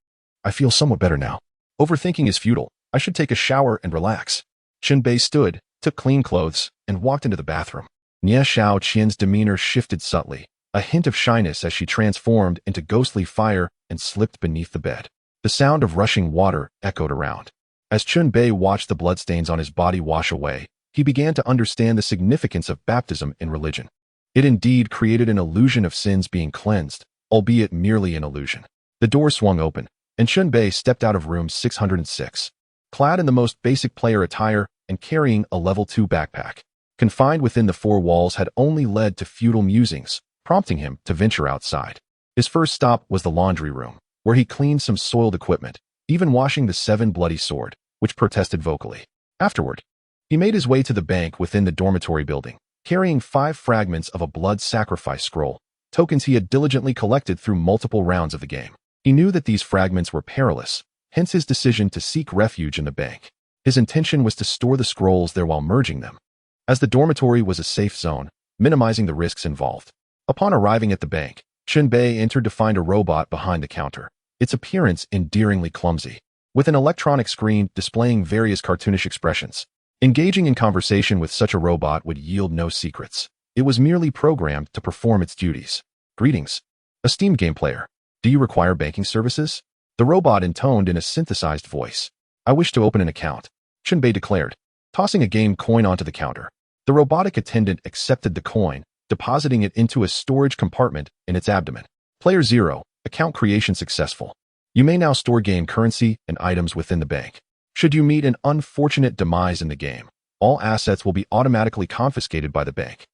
I feel somewhat better now. Overthinking is futile. I should take a shower and relax." Chen Bei stood, took clean clothes, and walked into the bathroom. Xiaoqian's demeanor shifted subtly, a hint of shyness as she transformed into ghostly fire and slipped beneath the bed. The sound of rushing water echoed around. As Chen Bei watched the bloodstains on his body wash away, he began to understand the significance of baptism in religion. It indeed created an illusion of sins being cleansed, albeit merely an illusion. The door swung open, and Chen Bei stepped out of room 606, clad in the most basic player attire and carrying a level 2 backpack. Confined within the 4 walls had only led to futile musings, prompting him to venture outside. His first stop was the laundry room, where he cleaned some soiled equipment, even washing the 7 bloody sword, which protested vocally. Afterward, he made his way to the bank within the dormitory building, carrying 5 fragments of a blood sacrifice scroll, tokens he had diligently collected through multiple rounds of the game. He knew that these fragments were perilous, hence his decision to seek refuge in the bank. His intention was to store the scrolls there while merging them, as the dormitory was a safe zone, minimizing the risks involved. Upon arriving at the bank, Chen Bei entered to find a robot behind the counter, its appearance endearingly clumsy, with an electronic screen displaying various cartoonish expressions. Engaging in conversation with such a robot would yield no secrets. It was merely programmed to perform its duties. "Greetings, esteemed game player. Do you require banking services?" The robot intoned in a synthesized voice. "I wish to open an account," Chen Bei declared, tossing a game coin onto the counter. The robotic attendant accepted the coin, depositing it into a storage compartment in its abdomen. Player 0, account creation successful. You may now store game currency and items within the bank. Should you meet an unfortunate demise in the game, all assets will be automatically confiscated by the bank.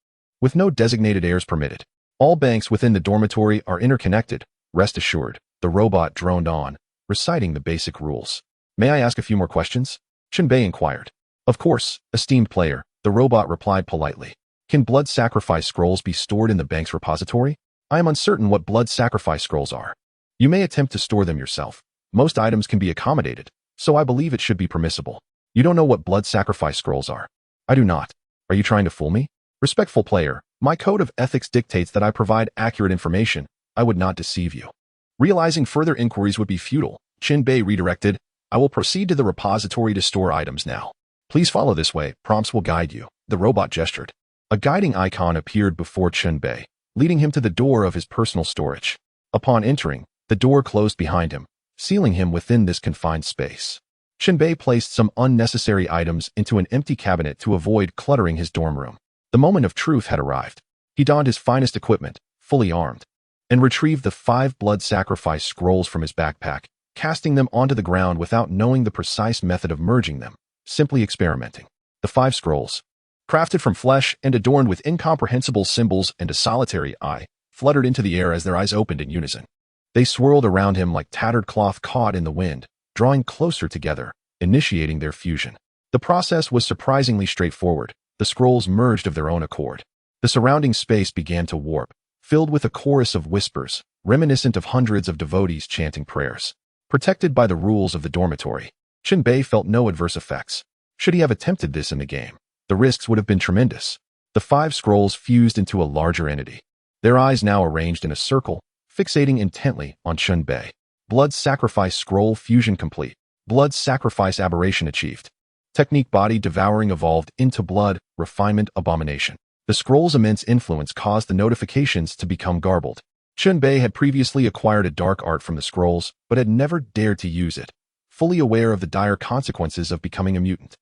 With no designated heirs permitted, all banks within the dormitory are interconnected. Rest assured, the robot droned on, reciting the basic rules. May I ask a few more questions? Chen Bei inquired. Of course, esteemed player, the robot replied politely. Can blood sacrifice scrolls be stored in the bank's repository? I am uncertain what blood sacrifice scrolls are. You may attempt to store them yourself. Most items can be accommodated, so I believe it should be permissible. You don't know what blood sacrifice scrolls are. I do not. Are you trying to fool me? Respectful player, my code of ethics dictates that I provide accurate information. I would not deceive you. Realizing further inquiries would be futile, Chen Bei redirected. I will proceed to the repository to store items now. Please follow this way, prompts will guide you. The robot gestured. A guiding icon appeared before Chen Bei, leading him to the door of his personal storage. Upon entering, the door closed behind him, sealing him within this confined space. Chen Bei placed some unnecessary items into an empty cabinet to avoid cluttering his dorm room. The moment of truth had arrived. He donned his finest equipment, fully armed, and retrieved the 5 blood sacrifice scrolls from his backpack, casting them onto the ground without knowing the precise method of merging them, simply experimenting. The 5 scrolls, crafted from flesh and adorned with incomprehensible symbols and a solitary eye, fluttered into the air as their eyes opened in unison. They swirled around him like tattered cloth caught in the wind, drawing closer together, initiating their fusion. The process was surprisingly straightforward. The scrolls merged of their own accord. The surrounding space began to warp, filled with a chorus of whispers, reminiscent of hundreds of devotees chanting prayers. Protected by the rules of the dormitory, Chen Bei felt no adverse effects. Should he have attempted this in the game, the risks would have been tremendous. The 5 scrolls fused into a larger entity, their eyes now arranged in a circle, fixating intently on Chen Bei. Blood sacrifice scroll fusion complete. Blood sacrifice aberration achieved. Technique body devouring evolved into blood refinement abomination. The scroll's immense influence caused the notifications to become garbled. Chen Bei had previously acquired a dark art from the scrolls, but had never dared to use it, fully aware of the dire consequences of becoming a mutant.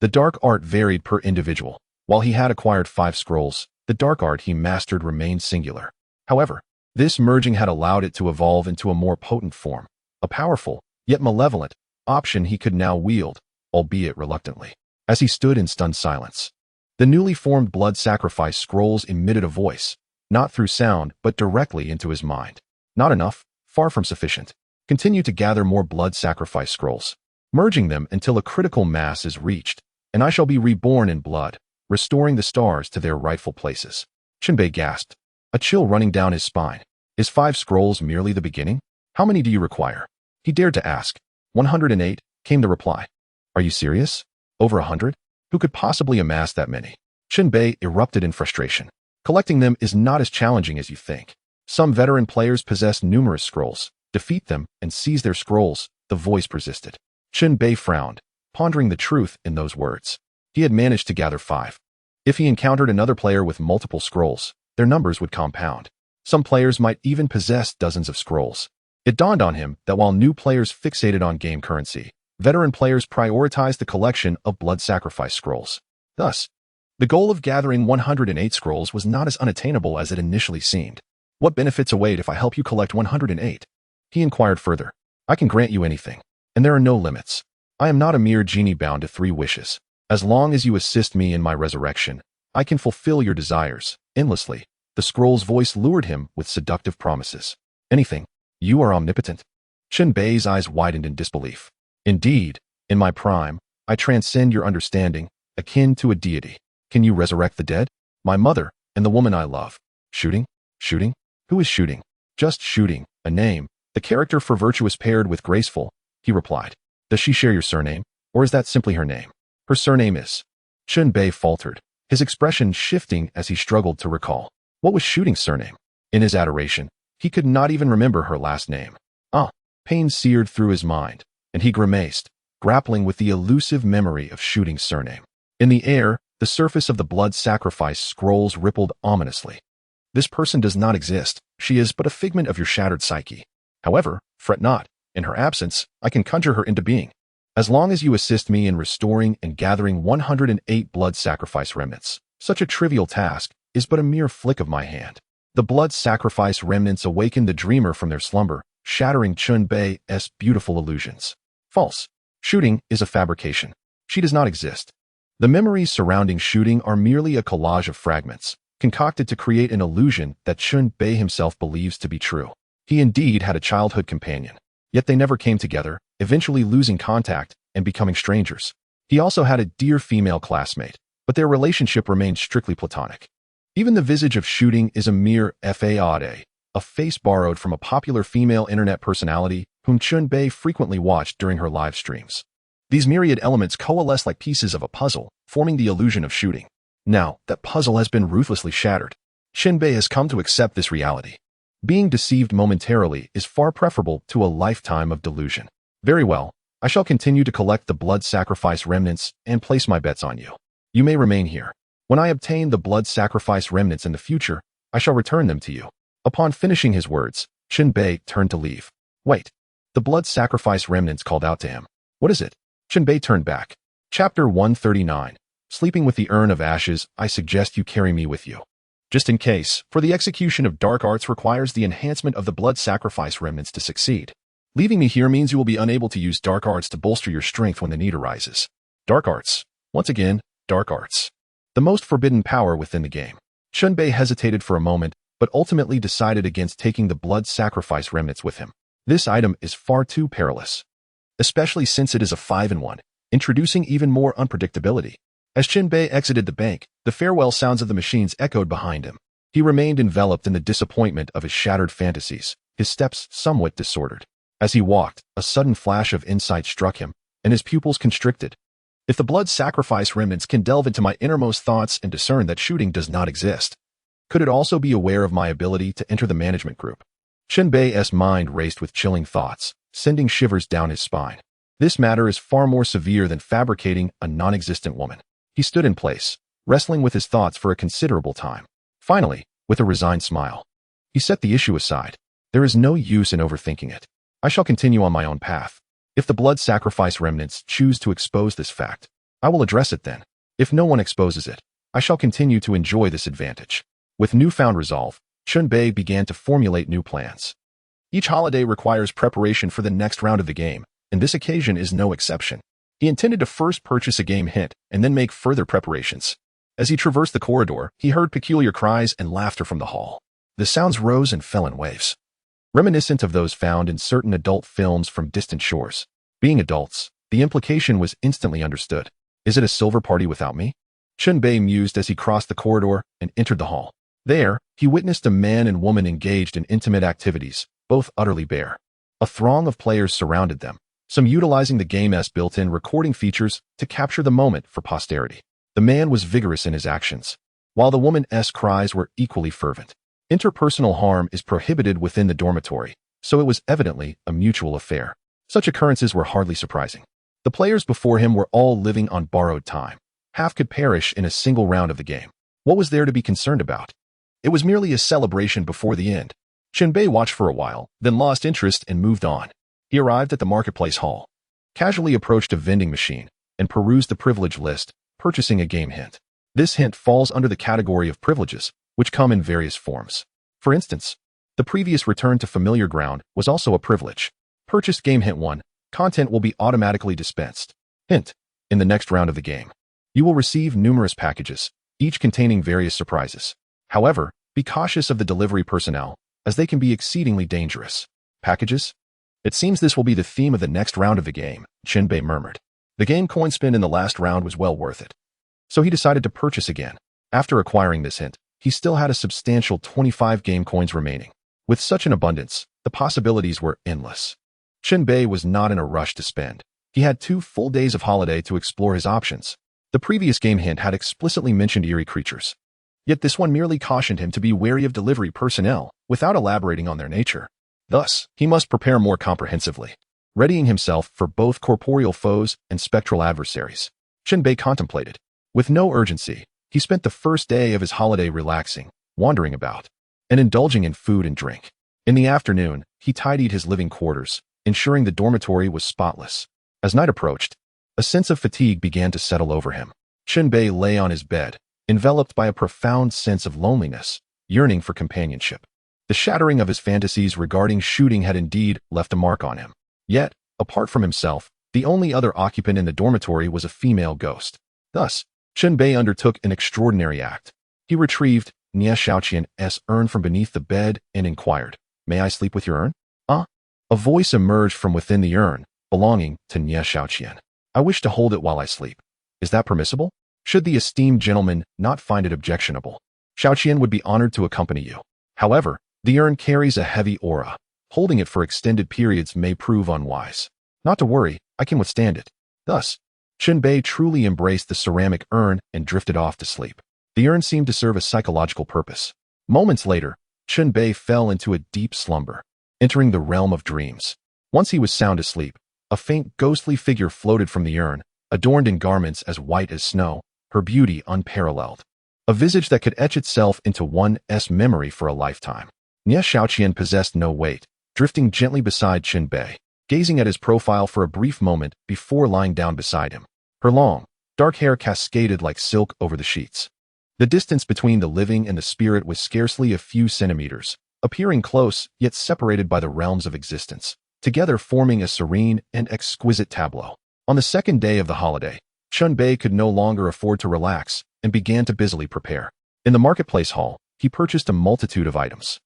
The dark art varied per individual. While he had acquired 5 scrolls, the dark art he mastered remained singular. However, this merging had allowed it to evolve into a more potent form, a powerful, yet malevolent, option he could now wield, albeit reluctantly. As he stood in stunned silence, the newly formed blood sacrifice scrolls emitted a voice, not through sound, but directly into his mind. Not enough, far from sufficient. Continue to gather more blood sacrifice scrolls, merging them until a critical mass is reached, and I shall be reborn in blood, restoring the stars to their rightful places. Chen Bei gasped, a chill running down his spine. Is 5 scrolls merely the beginning? How many do you require? He dared to ask. 108, came the reply. Are you serious? Over 100? Who could possibly amass that many? Chen Bei erupted in frustration. Collecting them is not as challenging as you think. Some veteran players possess numerous scrolls. Defeat them and seize their scrolls, the voice persisted. Chen Bei frowned, pondering the truth in those words. He had managed to gather 5. If he encountered another player with multiple scrolls, their numbers would compound. Some players might even possess dozens of scrolls. It dawned on him that while new players fixated on game currency, veteran players prioritized the collection of blood sacrifice scrolls. Thus, the goal of gathering 108 scrolls was not as unattainable as it initially seemed. What benefits await if I help you collect 108? He inquired further. I can grant you anything, and there are no limits. I am not a mere genie bound to 3 wishes. As long as you assist me in my resurrection, I can fulfill your desires, endlessly. The scroll's voice lured him with seductive promises. Anything. You are omnipotent. Chen Bei's eyes widened in disbelief. Indeed, in my prime, I transcend your understanding, akin to a deity. Can you resurrect the dead? My mother, and the woman I love. Shooting? Shooting? Who is shooting? Just shooting, a name, the character for virtuous paired with graceful, he replied. Does she share your surname, or is that simply her name? Her surname is. Chen Bei faltered, his expression shifting as he struggled to recall. What was Shooting's surname? In his adoration, he could not even remember her last name. Pain seared through his mind, and he grimaced, grappling with the elusive memory of Shooting's surname. In the air, the surface of the blood sacrifice scrolls rippled ominously. This person does not exist. She is but a figment of your shattered psyche. However, fret not. In her absence, I can conjure her into being. As long as you assist me in restoring and gathering 108 blood sacrifice remnants, Such a trivial task is but a mere flick of my hand. The blood sacrifice remnants awakened the dreamer from their slumber, shattering Chen Bei's beautiful illusions. False. Shooting is a fabrication. She does not exist. The memories surrounding shooting are merely a collage of fragments, concocted to create an illusion that Chen Bei himself believes to be true. He indeed had a childhood companion, yet they never came together, eventually losing contact and becoming strangers. He also had a dear female classmate, but their relationship remained strictly platonic. Even the visage of shooting is a mere faade, a face borrowed from a popular female internet personality whom Chen Bei frequently watched during her live streams. These myriad elements coalesce like pieces of a puzzle, forming the illusion of shooting. Now, that puzzle has been ruthlessly shattered. Chen Bei has come to accept this reality. Being deceived momentarily is far preferable to a lifetime of delusion. Very well, I shall continue to collect the blood sacrifice remnants and place my bets on you. You may remain here. When I obtain the blood sacrifice remnants in the future, I shall return them to you. Upon finishing his words, Chen Bei turned to leave. Wait. The blood sacrifice remnants called out to him. What is it? Chen Bei turned back. Chapter 139. Sleeping with the urn of ashes, I suggest you carry me with you. Just in case, for the execution of dark arts requires the enhancement of the blood sacrifice remnants to succeed. Leaving me here means you will be unable to use dark arts to bolster your strength when the need arises. Dark arts. Once again, dark arts. The most forbidden power within the game. Chen Bei hesitated for a moment, but ultimately decided against taking the blood sacrifice remnants with him. This item is far too perilous, especially since it is a 5-in-1, introducing even more unpredictability. As Chen Bei exited the bank, the farewell sounds of the machines echoed behind him. He remained enveloped in the disappointment of his shattered fantasies, his steps somewhat disordered. As he walked, a sudden flash of insight struck him, and his pupils constricted. If the blood sacrifice remnants can delve into my innermost thoughts and discern that shooting does not exist, could it also be aware of my ability to enter the management group? Chen Bei's mind raced with chilling thoughts, sending shivers down his spine. This matter is far more severe than fabricating a non-existent woman. He stood in place, wrestling with his thoughts for a considerable time. Finally, with a resigned smile, he set the issue aside. There is no use in overthinking it. I shall continue on my own path. If the blood sacrifice remnants choose to expose this fact, I will address it then. If no one exposes it, I shall continue to enjoy this advantage. With newfound resolve, Chen Bei began to formulate new plans. Each holiday requires preparation for the next round of the game, and this occasion is no exception. He intended to first purchase a game hint and then make further preparations. As he traversed the corridor, he heard peculiar cries and laughter from the hall. The sounds rose and fell in waves, reminiscent of those found in certain adult films from distant shores. Being adults, the implication was instantly understood. Is it a silver party without me? Chen Bei mused as he crossed the corridor and entered the hall. There, he witnessed a man and woman engaged in intimate activities, both utterly bare. A throng of players surrounded them, some utilizing the game's built-in recording features to capture the moment for posterity. The man was vigorous in his actions, while the woman's cries were equally fervent. Interpersonal harm is prohibited within the dormitory, so it was evidently a mutual affair. Such occurrences were hardly surprising. The players before him were all living on borrowed time. Half could perish in a single round of the game. What was there to be concerned about? It was merely a celebration before the end. Chen Bei watched for a while, then lost interest and moved on. He arrived at the marketplace hall, casually approached a vending machine, and perused the privilege list, purchasing a game hint. This hint falls under the category of privileges, which come in various forms. For instance, the previous return to familiar ground was also a privilege. Purchased game hint 1, content will be automatically dispensed. Hint, in the next round of the game, you will receive numerous packages, each containing various surprises. However, be cautious of the delivery personnel, as they can be exceedingly dangerous. Packages? It seems this will be the theme of the next round of the game, Chen Bei murmured. The game coin spin in the last round was well worth it. So he decided to purchase again. After acquiring this hint, he still had a substantial 25 game coins remaining. With such an abundance, the possibilities were endless. Chen Bei was not in a rush to spend. He had 2 full days of holiday to explore his options. The previous game hint had explicitly mentioned eerie creatures. Yet this one merely cautioned him to be wary of delivery personnel, without elaborating on their nature. Thus, he must prepare more comprehensively, readying himself for both corporeal foes and spectral adversaries. Chen Bei contemplated. With no urgency, he spent the first day of his holiday relaxing, wandering about, and indulging in food and drink. In the afternoon, he tidied his living quarters, ensuring the dormitory was spotless. As night approached, a sense of fatigue began to settle over him. Chen Bei lay on his bed, enveloped by a profound sense of loneliness, yearning for companionship. The shattering of his fantasies regarding shooting had indeed left a mark on him. Yet, apart from himself, the only other occupant in the dormitory was a female ghost. Thus, Chen Bei undertook an extraordinary act. He retrieved Nie Xiaoqian's urn from beneath the bed and inquired, "May I sleep with your urn?" A voice emerged from within the urn, belonging to Nie Xiaoqian. "I wish to hold it while I sleep. Is that permissible? Should the esteemed gentleman not find it objectionable, Xiaoqian would be honored to accompany you. However, the urn carries a heavy aura. Holding it for extended periods may prove unwise. Not to worry, I can withstand it." Thus, Chen Bei truly embraced the ceramic urn and drifted off to sleep. The urn seemed to serve a psychological purpose. Moments later, Chen Bei fell into a deep slumber, entering the realm of dreams. Once he was sound asleep, a faint ghostly figure floated from the urn, adorned in garments as white as snow, her beauty unparalleled. A visage that could etch itself into one's memory for a lifetime. Nie Xiaoqian possessed no weight, drifting gently beside Chen Bei, gazing at his profile for a brief moment before lying down beside him. Her long, dark hair cascaded like silk over the sheets. The distance between the living and the spirit was scarcely a few centimeters, appearing close yet separated by the realms of existence, together forming a serene and exquisite tableau. On the second day of the holiday, Chen Bei could no longer afford to relax and began to busily prepare. In the marketplace hall, he purchased a multitude of items.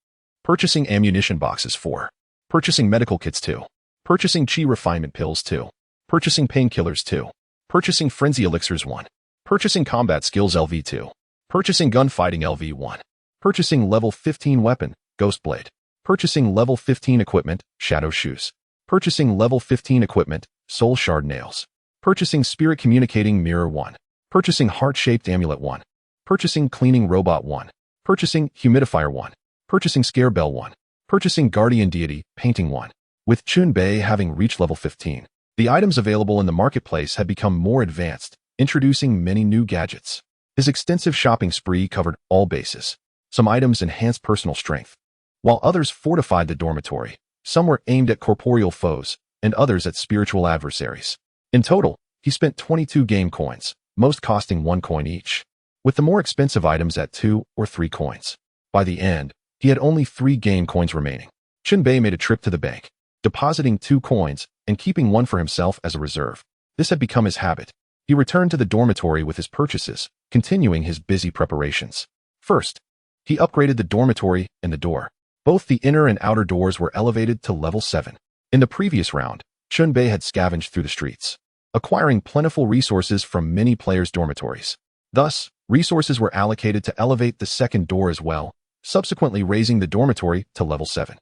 Purchasing ammunition boxes 4. Purchasing medical kits 2. Purchasing chi refinement pills 2. Purchasing painkillers 2. Purchasing frenzy elixirs 1. Purchasing combat skills LV2. Purchasing gunfighting LV1. Purchasing level 15 weapon, Ghost Blade. Purchasing level 15 equipment, Shadow Shoes. Purchasing level 15 equipment, Soul Shard Nails. Purchasing Spirit Communicating Mirror 1. Purchasing Heart-Shaped Amulet 1. Purchasing Cleaning Robot 1. Purchasing Humidifier 1. Purchasing Scare Bell 1. Purchasing Guardian Deity Painting 1. With Chen Bei having reached level 15, the items available in the marketplace had become more advanced, introducing many new gadgets. His extensive shopping spree covered all bases. Some items enhanced personal strength, while others fortified the dormitory. Some were aimed at corporeal foes, and others at spiritual adversaries. In total, he spent 22 game coins, most costing 1 coin each, with the more expensive items at 2 or 3 coins. By the end, he had only 3 game coins remaining. Chen Bei made a trip to the bank, depositing 2 coins and keeping 1 for himself as a reserve. This had become his habit. He returned to the dormitory with his purchases, continuing his busy preparations. First, he upgraded the dormitory and the door. Both the inner and outer doors were elevated to level 7. In the previous round, Chen Bei had scavenged through the streets, acquiring plentiful resources from many players' dormitories. Thus, resources were allocated to elevate the second door as well, subsequently raising the dormitory to level 7.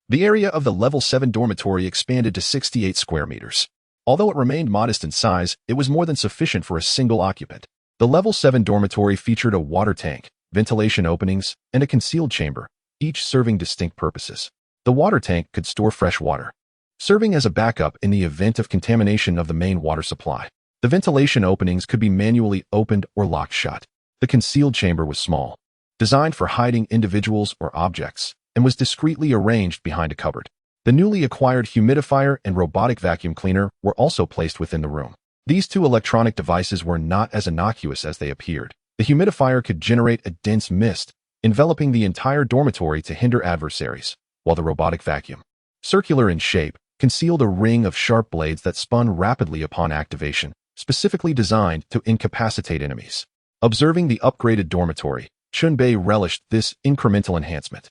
The area of the level 7 dormitory expanded to 68 square meters. Although it remained modest in size, it was more than sufficient for a single occupant. The level 7 dormitory featured a water tank, ventilation openings, and a concealed chamber, each serving distinct purposes. The water tank could store fresh water, serving as a backup in the event of contamination of the main water supply. The ventilation openings could be manually opened or locked shut. The concealed chamber was small, designed for hiding individuals or objects, and was discreetly arranged behind a cupboard. The newly acquired humidifier and robotic vacuum cleaner were also placed within the room. These 2 electronic devices were not as innocuous as they appeared. The humidifier could generate a dense mist, enveloping the entire dormitory to hinder adversaries, while the robotic vacuum, circular in shape, concealed a ring of sharp blades that spun rapidly upon activation, specifically designed to incapacitate enemies. Observing the upgraded dormitory, Chen Bei relished this incremental enhancement.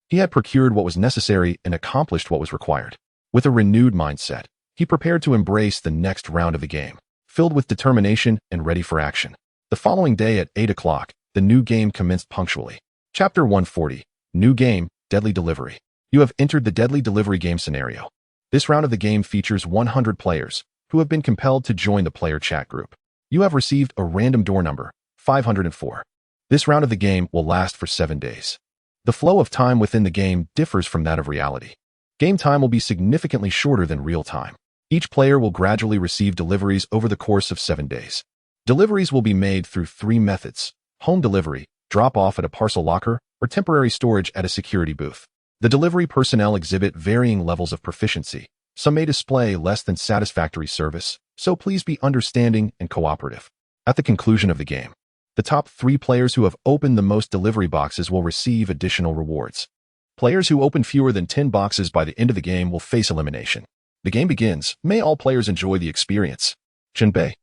He had procured what was necessary and accomplished what was required. With a renewed mindset, he prepared to embrace the next round of the game, filled with determination and ready for action. The following day at 8 o'clock, the new game commenced punctually. Chapter 140, New Game, Deadly Delivery. You have entered the Deadly Delivery game scenario. This round of the game features 100 players, who have been compelled to join the player chat group. You have received a random door number, 504. This round of the game will last for 7 days. The flow of time within the game differs from that of reality. Game time will be significantly shorter than real time. Each player will gradually receive deliveries over the course of 7 days. Deliveries will be made through 3 methods: home delivery, drop-off at a parcel locker, or temporary storage at a security booth. The delivery personnel exhibit varying levels of proficiency. Some may display less than satisfactory service, so please be understanding and cooperative. At the conclusion of the game, The top 3 players who have opened the most delivery boxes will receive additional rewards. Players who open fewer than 10 boxes by the end of the game will face elimination. The game begins. May all players enjoy the experience. Chen Bei,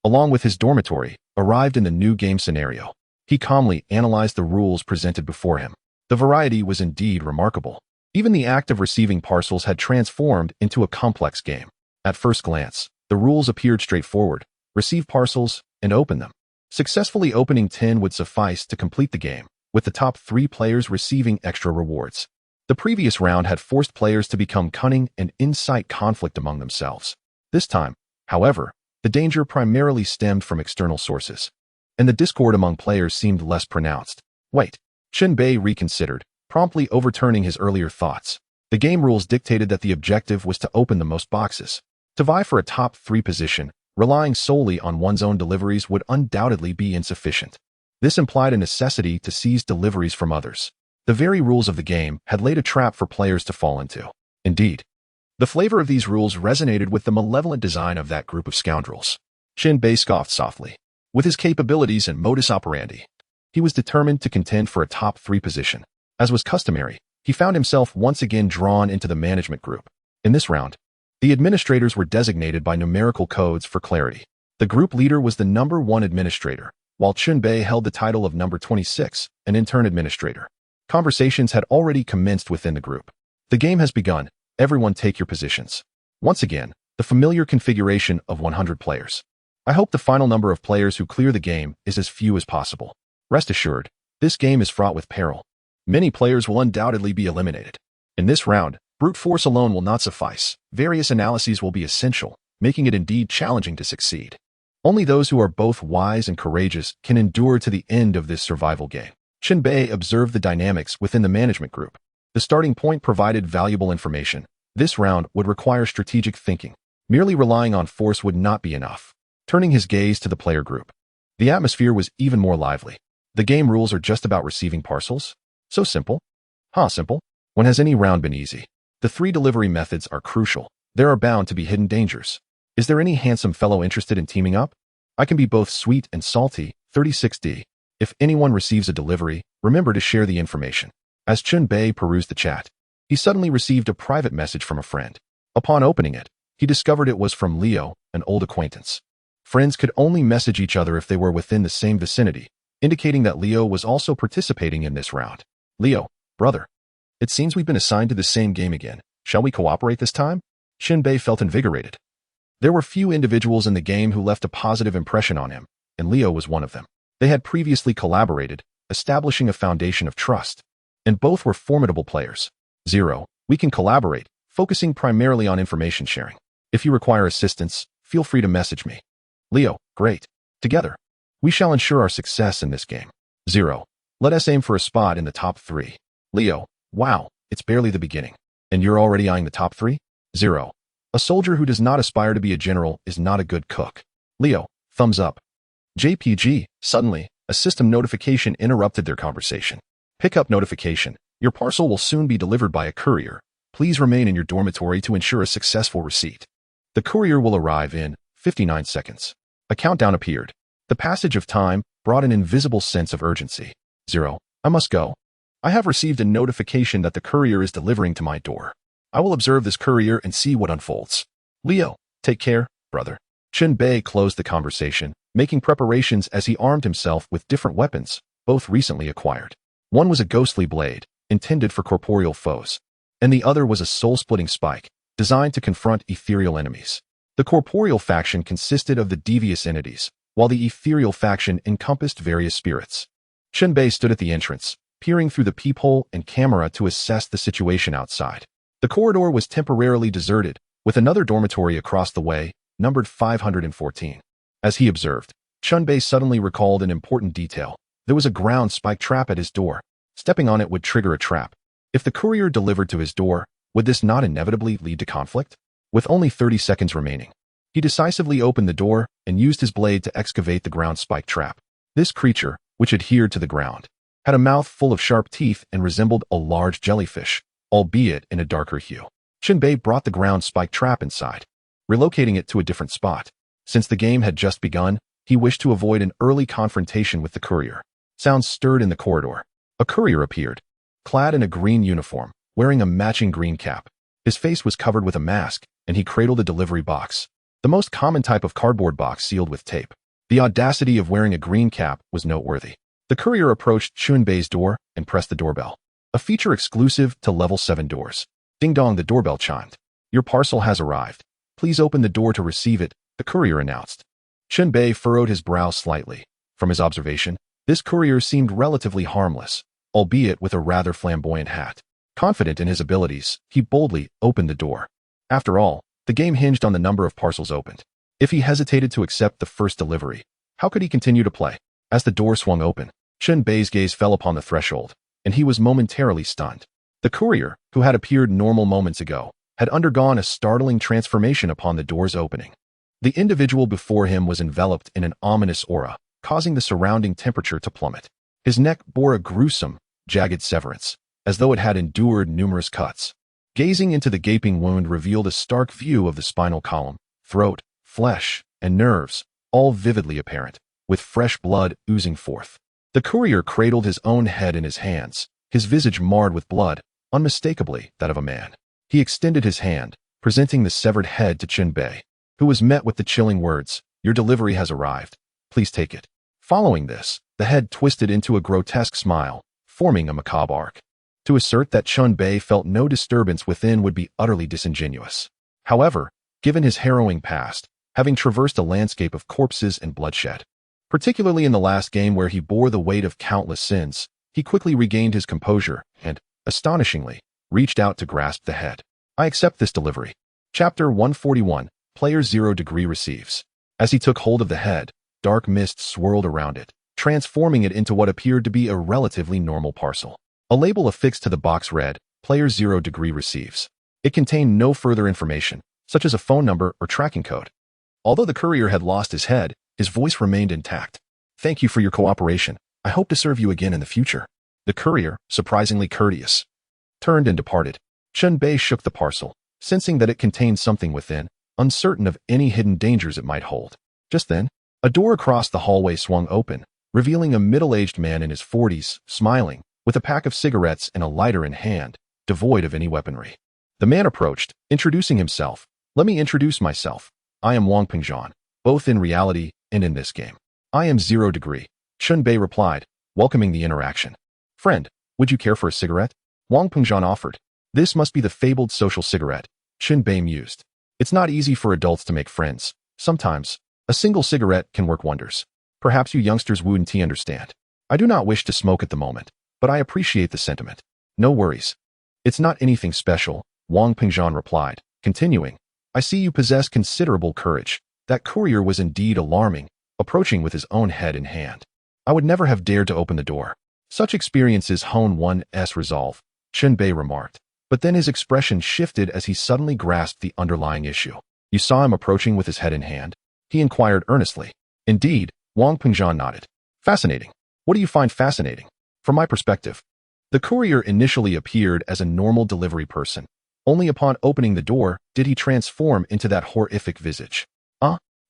along with his dormitory, arrived in the new game scenario. He calmly analyzed the rules presented before him. The variety was indeed remarkable. Even the act of receiving parcels had transformed into a complex game. At first glance, the rules appeared straightforward. Receive parcels and open them. Successfully opening 10 would suffice to complete the game, with the top 3 players receiving extra rewards. The previous round had forced players to become cunning and incite conflict among themselves. This time, however, the danger primarily stemmed from external sources, and the discord among players seemed less pronounced. Wait, Chen Bei reconsidered, promptly overturning his earlier thoughts. The game rules dictated that the objective was to open the most boxes. To vie for a top 3 position, relying solely on one's own deliveries would undoubtedly be insufficient. This implied a necessity to seize deliveries from others. The very rules of the game had laid a trap for players to fall into. Indeed, the flavor of these rules resonated with the malevolent design of that group of scoundrels. Chen Bei scoffed softly. With his capabilities and modus operandi, he was determined to contend for a top 3 position. As was customary, he found himself once again drawn into the management group. In this round, the administrators were designated by numerical codes for clarity. The group leader was the number 1 administrator, while Chen Bei held the title of number 26, an intern administrator. Conversations had already commenced within the group. The game has begun. Everyone take your positions. Once again, the familiar configuration of 100 players. I hope the final number of players who clear the game is as few as possible. Rest assured, this game is fraught with peril. Many players will undoubtedly be eliminated. In this round, brute force alone will not suffice. Various analyses will be essential, making it indeed challenging to succeed. Only those who are both wise and courageous can endure to the end of this survival game. Chen Bei observed the dynamics within the management group. The starting point provided valuable information. This round would require strategic thinking. Merely relying on force would not be enough. Turning his gaze to the player group, the atmosphere was even more lively. The game rules are just about receiving parcels? So simple? Simple. When has any round been easy? The 3 delivery methods are crucial. There are bound to be hidden dangers. Is there any handsome fellow interested in teaming up? I can be both sweet and salty. 36D. If anyone receives a delivery, remember to share the information. As Chen Bei perused the chat, he suddenly received a private message from a friend. Upon opening it, he discovered it was from Leo, an old acquaintance. Friends could only message each other if they were within the same vicinity, indicating that Leo was also participating in this round. Leo, brother, it seems we've been assigned to the same game again. Shall we cooperate this time? Chen Bei felt invigorated. There were few individuals in the game who left a positive impression on him, and Leo was one of them. They had previously collaborated, establishing a foundation of trust, and both were formidable players. 0. We can collaborate, focusing primarily on information sharing. If you require assistance, feel free to message me. Leo, great. Together, we shall ensure our success in this game. 0. Let us aim for a spot in the top 3. Leo, wow, it's barely the beginning. And you're already eyeing the top 3? 0. A soldier who does not aspire to be a general is not a good cook. Leo, thumbs up. JPG, suddenly, a system notification interrupted their conversation. Pickup notification. Your parcel will soon be delivered by a courier. Please remain in your dormitory to ensure a successful receipt. The courier will arrive in 59 seconds. A countdown appeared. The passage of time brought an invisible sense of urgency. 0. I must go. I have received a notification that the courier is delivering to my door. I will observe this courier and see what unfolds. Leo, take care, brother. Chen Bei closed the conversation, making preparations as he armed himself with different weapons, both recently acquired. One was a ghostly blade, intended for corporeal foes, and the other was a soul-splitting spike, designed to confront ethereal enemies. The corporeal faction consisted of the devious entities, while the ethereal faction encompassed various spirits. Chen Bei stood at the entrance, peering through the peephole and camera to assess the situation outside. The corridor was temporarily deserted, with another dormitory across the way, numbered 514. As he observed, Chen Bei suddenly recalled an important detail. There was a ground spike trap at his door. Stepping on it would trigger a trap. If the courier delivered to his door, would this not inevitably lead to conflict? With only 30 seconds remaining, he decisively opened the door and used his blade to excavate the ground spike trap. This creature, which adhered to the ground, had a mouth full of sharp teeth and resembled a large jellyfish, albeit in a darker hue. Chen Bei brought the ground spike trap inside, relocating it to a different spot. Since the game had just begun, He wished to avoid an early confrontation with the courier. Sounds stirred in the corridor. A courier appeared, clad in a green uniform, wearing a matching green cap. His face was covered with a mask, and he cradled a delivery box. The most common type of cardboard box sealed with tape. The audacity of wearing a green cap was noteworthy. The courier approached Chen Bei's door and pressed the doorbell. A feature exclusive to level 7 doors. Ding dong, the doorbell chimed. Your parcel has arrived. Please open the door to receive it, the courier announced. Chen Bei furrowed his brow slightly. From his observation, this courier seemed relatively harmless, albeit with a rather flamboyant hat. Confident in his abilities, he boldly opened the door. After all, the game hinged on the number of parcels opened. If he hesitated to accept the first delivery, how could he continue to play? As the door swung open, Chen Bei's gaze fell upon the threshold, and he was momentarily stunned. The courier, who had appeared normal moments ago, had undergone a startling transformation upon the door's opening. The individual before him was enveloped in an ominous aura, causing the surrounding temperature to plummet. His neck bore a gruesome, jagged severance, as though it had endured numerous cuts. Gazing into the gaping wound revealed a stark view of the spinal column, throat, flesh, and nerves, all vividly apparent, with fresh blood oozing forth. The courier cradled his own head in his hands, his visage marred with blood, unmistakably that of a man. He extended his hand, presenting the severed head to Chen Bei, who was met with the chilling words, "Your delivery has arrived. Please take it." Following this, the head twisted into a grotesque smile, forming a macabre arc. To assert that Chen Bei felt no disturbance within would be utterly disingenuous. However, given his harrowing past, having traversed a landscape of corpses and bloodshed, particularly in the last game where he bore the weight of countless sins, he quickly regained his composure and, astonishingly, reached out to grasp the head. "I accept this delivery." Chapter 141, Player 0 Degree receives. As he took hold of the head, dark mist swirled around it, transforming it into what appeared to be a relatively normal parcel. A label affixed to the box read, Player 0 Degree receives. It contained no further information, such as a phone number or tracking code. Although the courier had lost his head, his voice remained intact. "Thank you for your cooperation. I hope to serve you again in the future." The courier, surprisingly courteous, turned and departed. Chen Bei shook the parcel, sensing that it contained something within, uncertain of any hidden dangers it might hold. Just then, a door across the hallway swung open, revealing a middle-aged man in his 40s, smiling, with a pack of cigarettes and a lighter in hand, devoid of any weaponry. The man approached, introducing himself. "Let me introduce myself. I am Wang Pengzhan, both in reality and in this game." "I am 0 Degree," Chen Bei replied, welcoming the interaction. "Friend, would you care for a cigarette?" Wang Pengzhan offered. "This must be the fabled social cigarette," Chen Bei mused. "It's not easy for adults to make friends. Sometimes, a single cigarette can work wonders. Perhaps you youngsters wouldn't understand. I do not wish to smoke at the moment, but I appreciate the sentiment." "No worries. It's not anything special," Wang Pengzhan replied, continuing. "I see you possess considerable courage." That courier was indeed alarming, approaching with his own head in hand. "I would never have dared to open the door." "Such experiences hone one's resolve," Chen Bei remarked, but then his expression shifted as he suddenly grasped the underlying issue. "You saw him approaching with his head in hand?" he inquired earnestly. "Indeed," Wang Pengzhan nodded. "Fascinating. What do you find fascinating?" "From my perspective, the courier initially appeared as a normal delivery person. Only upon opening the door did he transform into that horrific visage."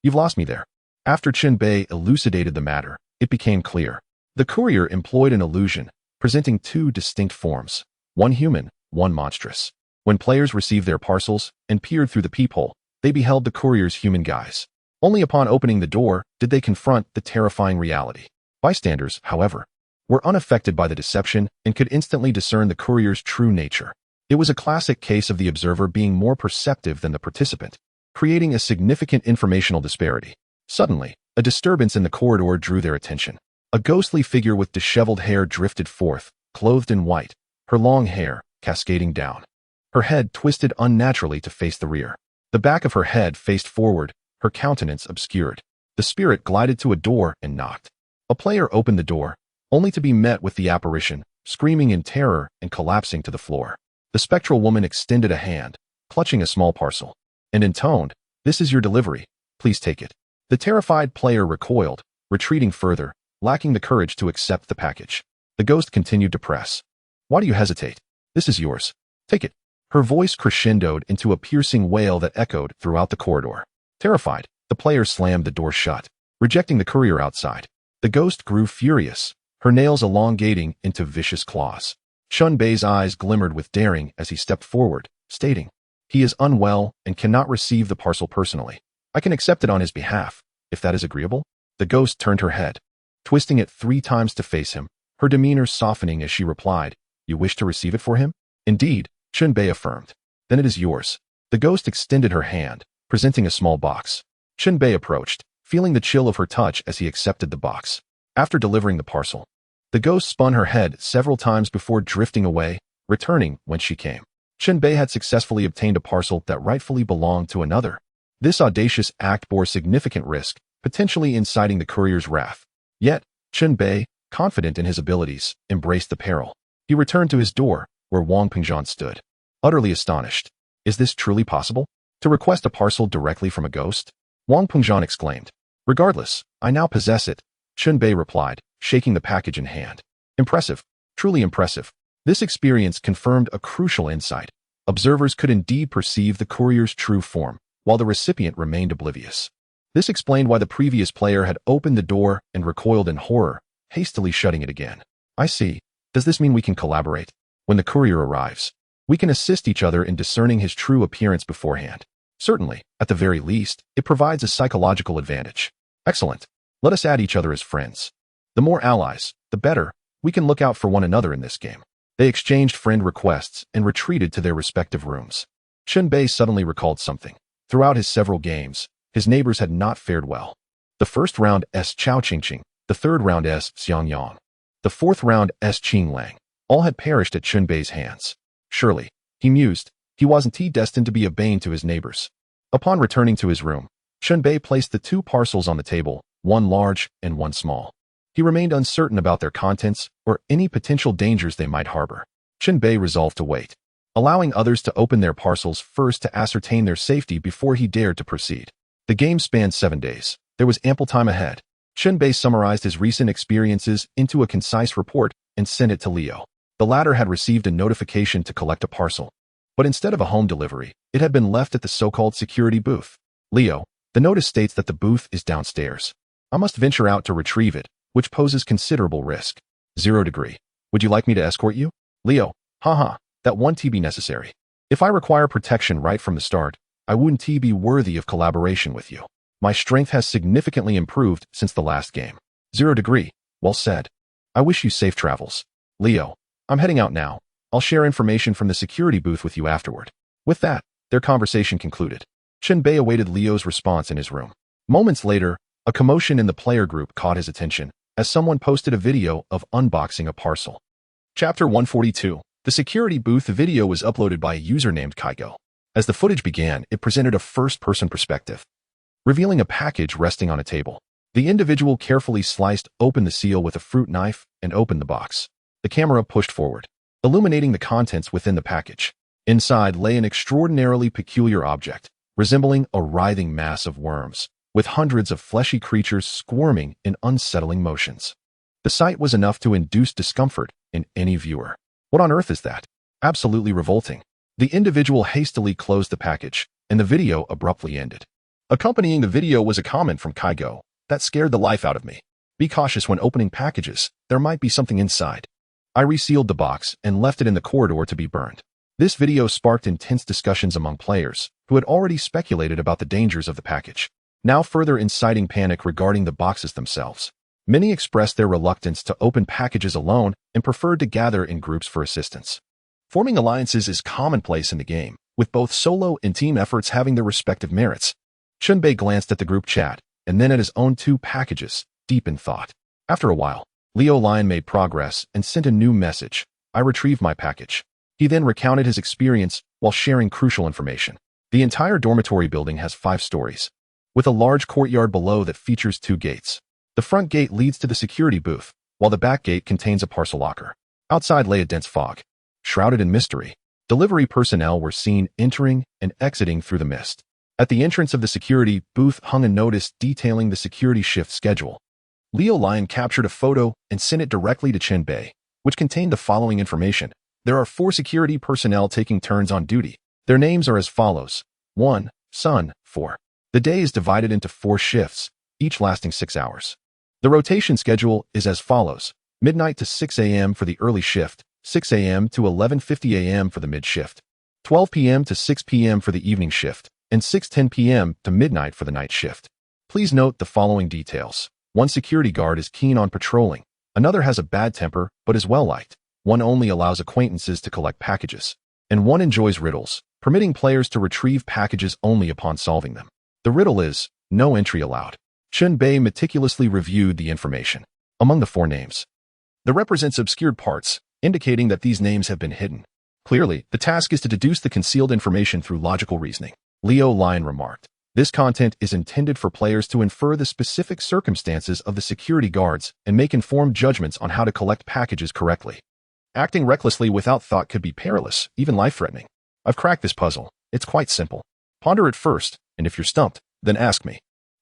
You've lost me there." After Chen Bei elucidated the matter, it became clear. The courier employed an illusion, presenting two distinct forms, one human, one monstrous. When players received their parcels and peered through the peephole, they beheld the courier's human guise. Only upon opening the door did they confront the terrifying reality. Bystanders, however, were unaffected by the deception and could instantly discern the courier's true nature. It was a classic case of the observer being more perceptive than the participant, creating a significant informational disparity. Suddenly, a disturbance in the corridor drew their attention. A ghostly figure with disheveled hair drifted forth, clothed in white, her long hair cascading down. Her head twisted unnaturally to face the rear. The back of her head faced forward, her countenance obscured. The spirit glided to a door and knocked. A player opened the door, only to be met with the apparition, screaming in terror and collapsing to the floor. The spectral woman extended a hand, clutching a small parcel, and intoned, "This is your delivery. Please take it." The terrified player recoiled, retreating further, lacking the courage to accept the package. The ghost continued to press. "Why do you hesitate? This is yours. Take it." Her voice crescendoed into a piercing wail that echoed throughout the corridor. Terrified, the player slammed the door shut. rejecting the courier outside. The ghost grew furious, her nails elongating into vicious claws. Chen Bei's eyes glimmered with daring as he stepped forward, stating, "He is unwell and cannot receive the parcel personally. I can accept it on his behalf, if that is agreeable." The ghost turned her head, twisting it 3 times to face him, her demeanor softening as she replied, "You wish to receive it for him?" "Indeed," Chen Bei affirmed. "Then it is yours." The ghost extended her hand, presenting a small box. Chen Bei approached, feeling the chill of her touch as he accepted the box. After delivering the parcel, the ghost spun her head several times before drifting away, returning when she came. Chen Bei had successfully obtained a parcel that rightfully belonged to another. This audacious act bore significant risk, potentially inciting the courier's wrath. Yet, Chen Bei, confident in his abilities, embraced the peril. He returned to his door, where Wang Pingzhan stood, utterly astonished. "Is this truly possible? To request a parcel directly from a ghost?" Wang Pingzhan exclaimed. "Regardless, I now possess it," Chen Bei replied, shaking the package in hand. "Impressive. Truly impressive." This experience confirmed a crucial insight. Observers could indeed perceive the courier's true form, while the recipient remained oblivious. This explained why the previous player had opened the door and recoiled in horror, hastily shutting it again. "I see. Does this mean we can collaborate? When the courier arrives, we can assist each other in discerning his true appearance beforehand." "Certainly, at the very least, it provides a psychological advantage." "Excellent. Let us add each other as friends. The more allies, the better. We can look out for one another in this game." They exchanged friend requests and retreated to their respective rooms. Chen Bei suddenly recalled something. Throughout his several games, his neighbors had not fared well. The first round S Chao Qingqing, the third round S Xiang Yang, the fourth round S Qing Lang, all had perished at Chen Bei's hands. Surely, he mused, he wasn't destined to be a bane to his neighbors. Upon returning to his room, Chen Bei placed the 2 parcels on the table, one large and one small. He remained uncertain about their contents or any potential dangers they might harbor. Chen Bei resolved to wait, allowing others to open their parcels first to ascertain their safety before he dared to proceed. The game spanned 7 days. There was ample time ahead. Chen Bei summarized his recent experiences into a concise report and sent it to Liu. The latter had received a notification to collect a parcel, but instead of a home delivery, it had been left at the so-called security booth. "Liu, the notice states that the booth is downstairs. I must venture out to retrieve it, which poses considerable risk. 0 degree. Would you like me to escort you?" "Liu, haha, that won't be necessary. If I require protection right from the start, I wouldn't be worthy of collaboration with you. My strength has significantly improved since the last game." 0 degree. Well said. I wish you safe travels. "Liu, I'm heading out now. I'll share information from the security booth with you afterward." With that, their conversation concluded. Chen Bei awaited Liu's response in his room. Moments later, a commotion in the player group caught his attention, as someone posted a video of unboxing a parcel. Chapter 142. The security booth video was uploaded by a user named Kaigo. As the footage began, it presented a first-person perspective, revealing a package resting on a table. The individual carefully sliced open the seal with a fruit knife and opened the box. The camera pushed forward, illuminating the contents within the package. Inside lay an extraordinarily peculiar object, resembling a writhing mass of worms, with hundreds of fleshy creatures squirming in unsettling motions. The sight was enough to induce discomfort in any viewer. "What on earth is that? Absolutely revolting." The individual hastily closed the package, and the video abruptly ended. Accompanying the video was a comment from Kaigo. "That scared the life out of me. Be cautious when opening packages. There might be something inside." I resealed the box and left it in the corridor to be burned. This video sparked intense discussions among players, who had already speculated about the dangers of the package, now further inciting panic regarding the boxes themselves. Many expressed their reluctance to open packages alone and preferred to gather in groups for assistance. Forming alliances is commonplace in the game, with both solo and team efforts having their respective merits. Chen Bei glanced at the group chat, and then at his own 2 packages, deep in thought. After a while, Leo Lion made progress and sent a new message. "I retrieved my package." He then recounted his experience while sharing crucial information. The entire dormitory building has 5 stories, with a large courtyard below that features 2 gates. The front gate leads to the security booth, while the back gate contains a parcel locker. Outside lay a dense fog, shrouded in mystery. Delivery personnel were seen entering and exiting through the mist. At the entrance of the security booth hung a notice detailing the security shift schedule. Leo Lion captured a photo and sent it directly to Chen Bei, which contained the following information. There are 4 security personnel taking turns on duty. Their names are as follows. 1. Sun. 4. The day is divided into 4 shifts, each lasting 6 hours. The rotation schedule is as follows: midnight to 6 a.m. for the early shift, 6 a.m. to 11:50 a.m. for the mid-shift, 12 p.m. to 6 p.m. for the evening shift, and 6:10 p.m. to midnight for the night shift. Please note the following details. One security guard is keen on patrolling. Another has a bad temper but is well-liked. One only allows acquaintances to collect packages. And one enjoys riddles, permitting players to retrieve packages only upon solving them. The riddle is, no entry allowed. Chen Bei meticulously reviewed the information. Among the 4 names, the represents obscured parts, indicating that these names have been hidden. Clearly, the task is to deduce the concealed information through logical reasoning. Leo Lion remarked, this content is intended for players to infer the specific circumstances of the security guards and make informed judgments on how to collect packages correctly. Acting recklessly without thought could be perilous, even life-threatening. I've cracked this puzzle. It's quite simple. Ponder it first, and if you're stumped, then ask me.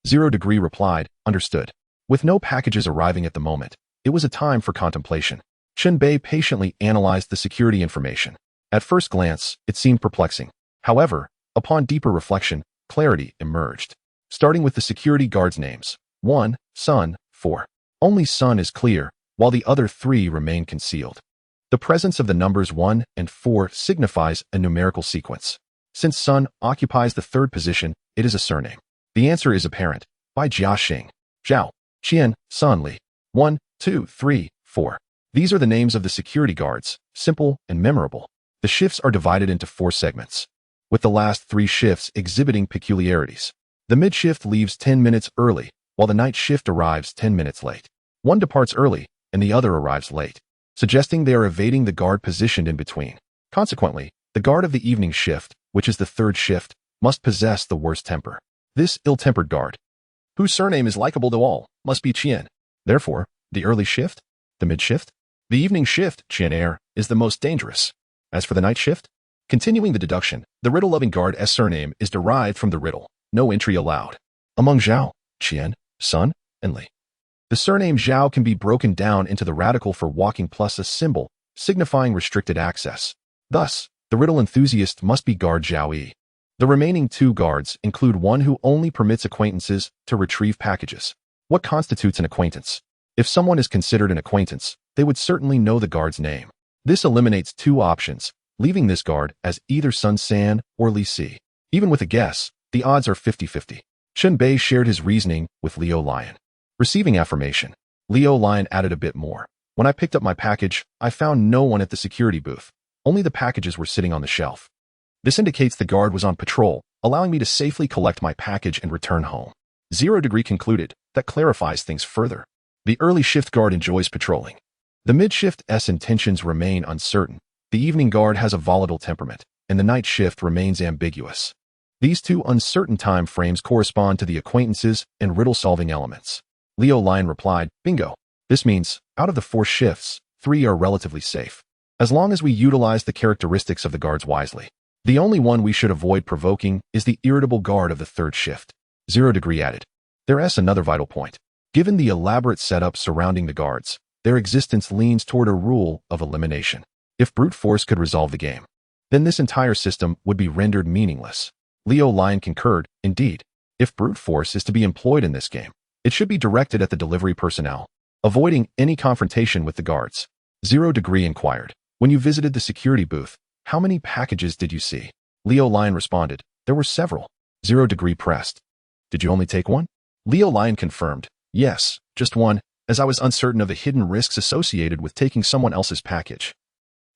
0 Degree replied, understood. With no packages arriving at the moment, it was a time for contemplation. Chen Bei patiently analyzed the security information. At first glance, it seemed perplexing. However, upon deeper reflection, clarity emerged. Starting with the security guards' names. 1. Sun. 4. Only Sun is clear, while the other 3 remain concealed. The presence of the numbers 1 and 4 signifies a numerical sequence. Since Sun occupies the 3rd position, it is a surname. The answer is apparent. By Jia Xing, Zhao, Qian, Sun Li. 1, 2, 3, 4. These are the names of the security guards, simple and memorable. The shifts are divided into 4 segments, with the last 3 shifts exhibiting peculiarities. The mid-shift leaves 10 minutes early, while the night shift arrives 10 minutes late. One departs early, and the other arrives late, suggesting they are evading the guard positioned in between. Consequently, the guard of the evening shift, which is the 3rd shift, must possess the worst temper. This ill-tempered guard, whose surname is likable to all, must be Qian. Therefore, the early shift, the mid-shift, the evening shift, Qian is the most dangerous. As for the night shift, continuing the deduction, the riddle-loving guard's surname is derived from the riddle, no entry allowed. Among Zhao, Qian, Sun, and Li, the surname Zhao can be broken down into the radical for walking plus a symbol, signifying restricted access. Thus, the riddle enthusiast must be guard Zhao Yi. The remaining 2 guards include one who only permits acquaintances to retrieve packages. What constitutes an acquaintance? If someone is considered an acquaintance, they would certainly know the guard's name. This eliminates 2 options, leaving this guard as either Sun San or Li Si. Even with a guess, the odds are 50-50. Chen Bei shared his reasoning with Leo Lion. Receiving affirmation, Leo Lion added a bit more. When I picked up my package, I found no one at the security booth. Only the packages were sitting on the shelf. This indicates the guard was on patrol, allowing me to safely collect my package and return home. 0 Degree concluded. That clarifies things further. The early shift guard enjoys patrolling. The mid-shift's intentions remain uncertain. The evening guard has a volatile temperament, and the night shift remains ambiguous. These 2 uncertain time frames correspond to the acquaintances and riddle-solving elements. Leo Lion replied, bingo. This means, out of the 4 shifts, 3 are relatively safe, as long as we utilize the characteristics of the guards wisely. The only one we should avoid provoking is the irritable guard of the 3rd shift. 0 Degree added. There's another vital point. Given the elaborate setup surrounding the guards, their existence leans toward a rule of elimination. If brute force could resolve the game, then this entire system would be rendered meaningless. Leo Lion concurred. Indeed, if brute force is to be employed in this game, it should be directed at the delivery personnel, avoiding any confrontation with the guards. 0 Degree inquired. When you visited the security booth, how many packages did you see? Leo Lion responded, there were several. 0 Degree pressed. Did you only take one? Leo Lion confirmed, yes, just one, as I was uncertain of the hidden risks associated with taking someone else's package.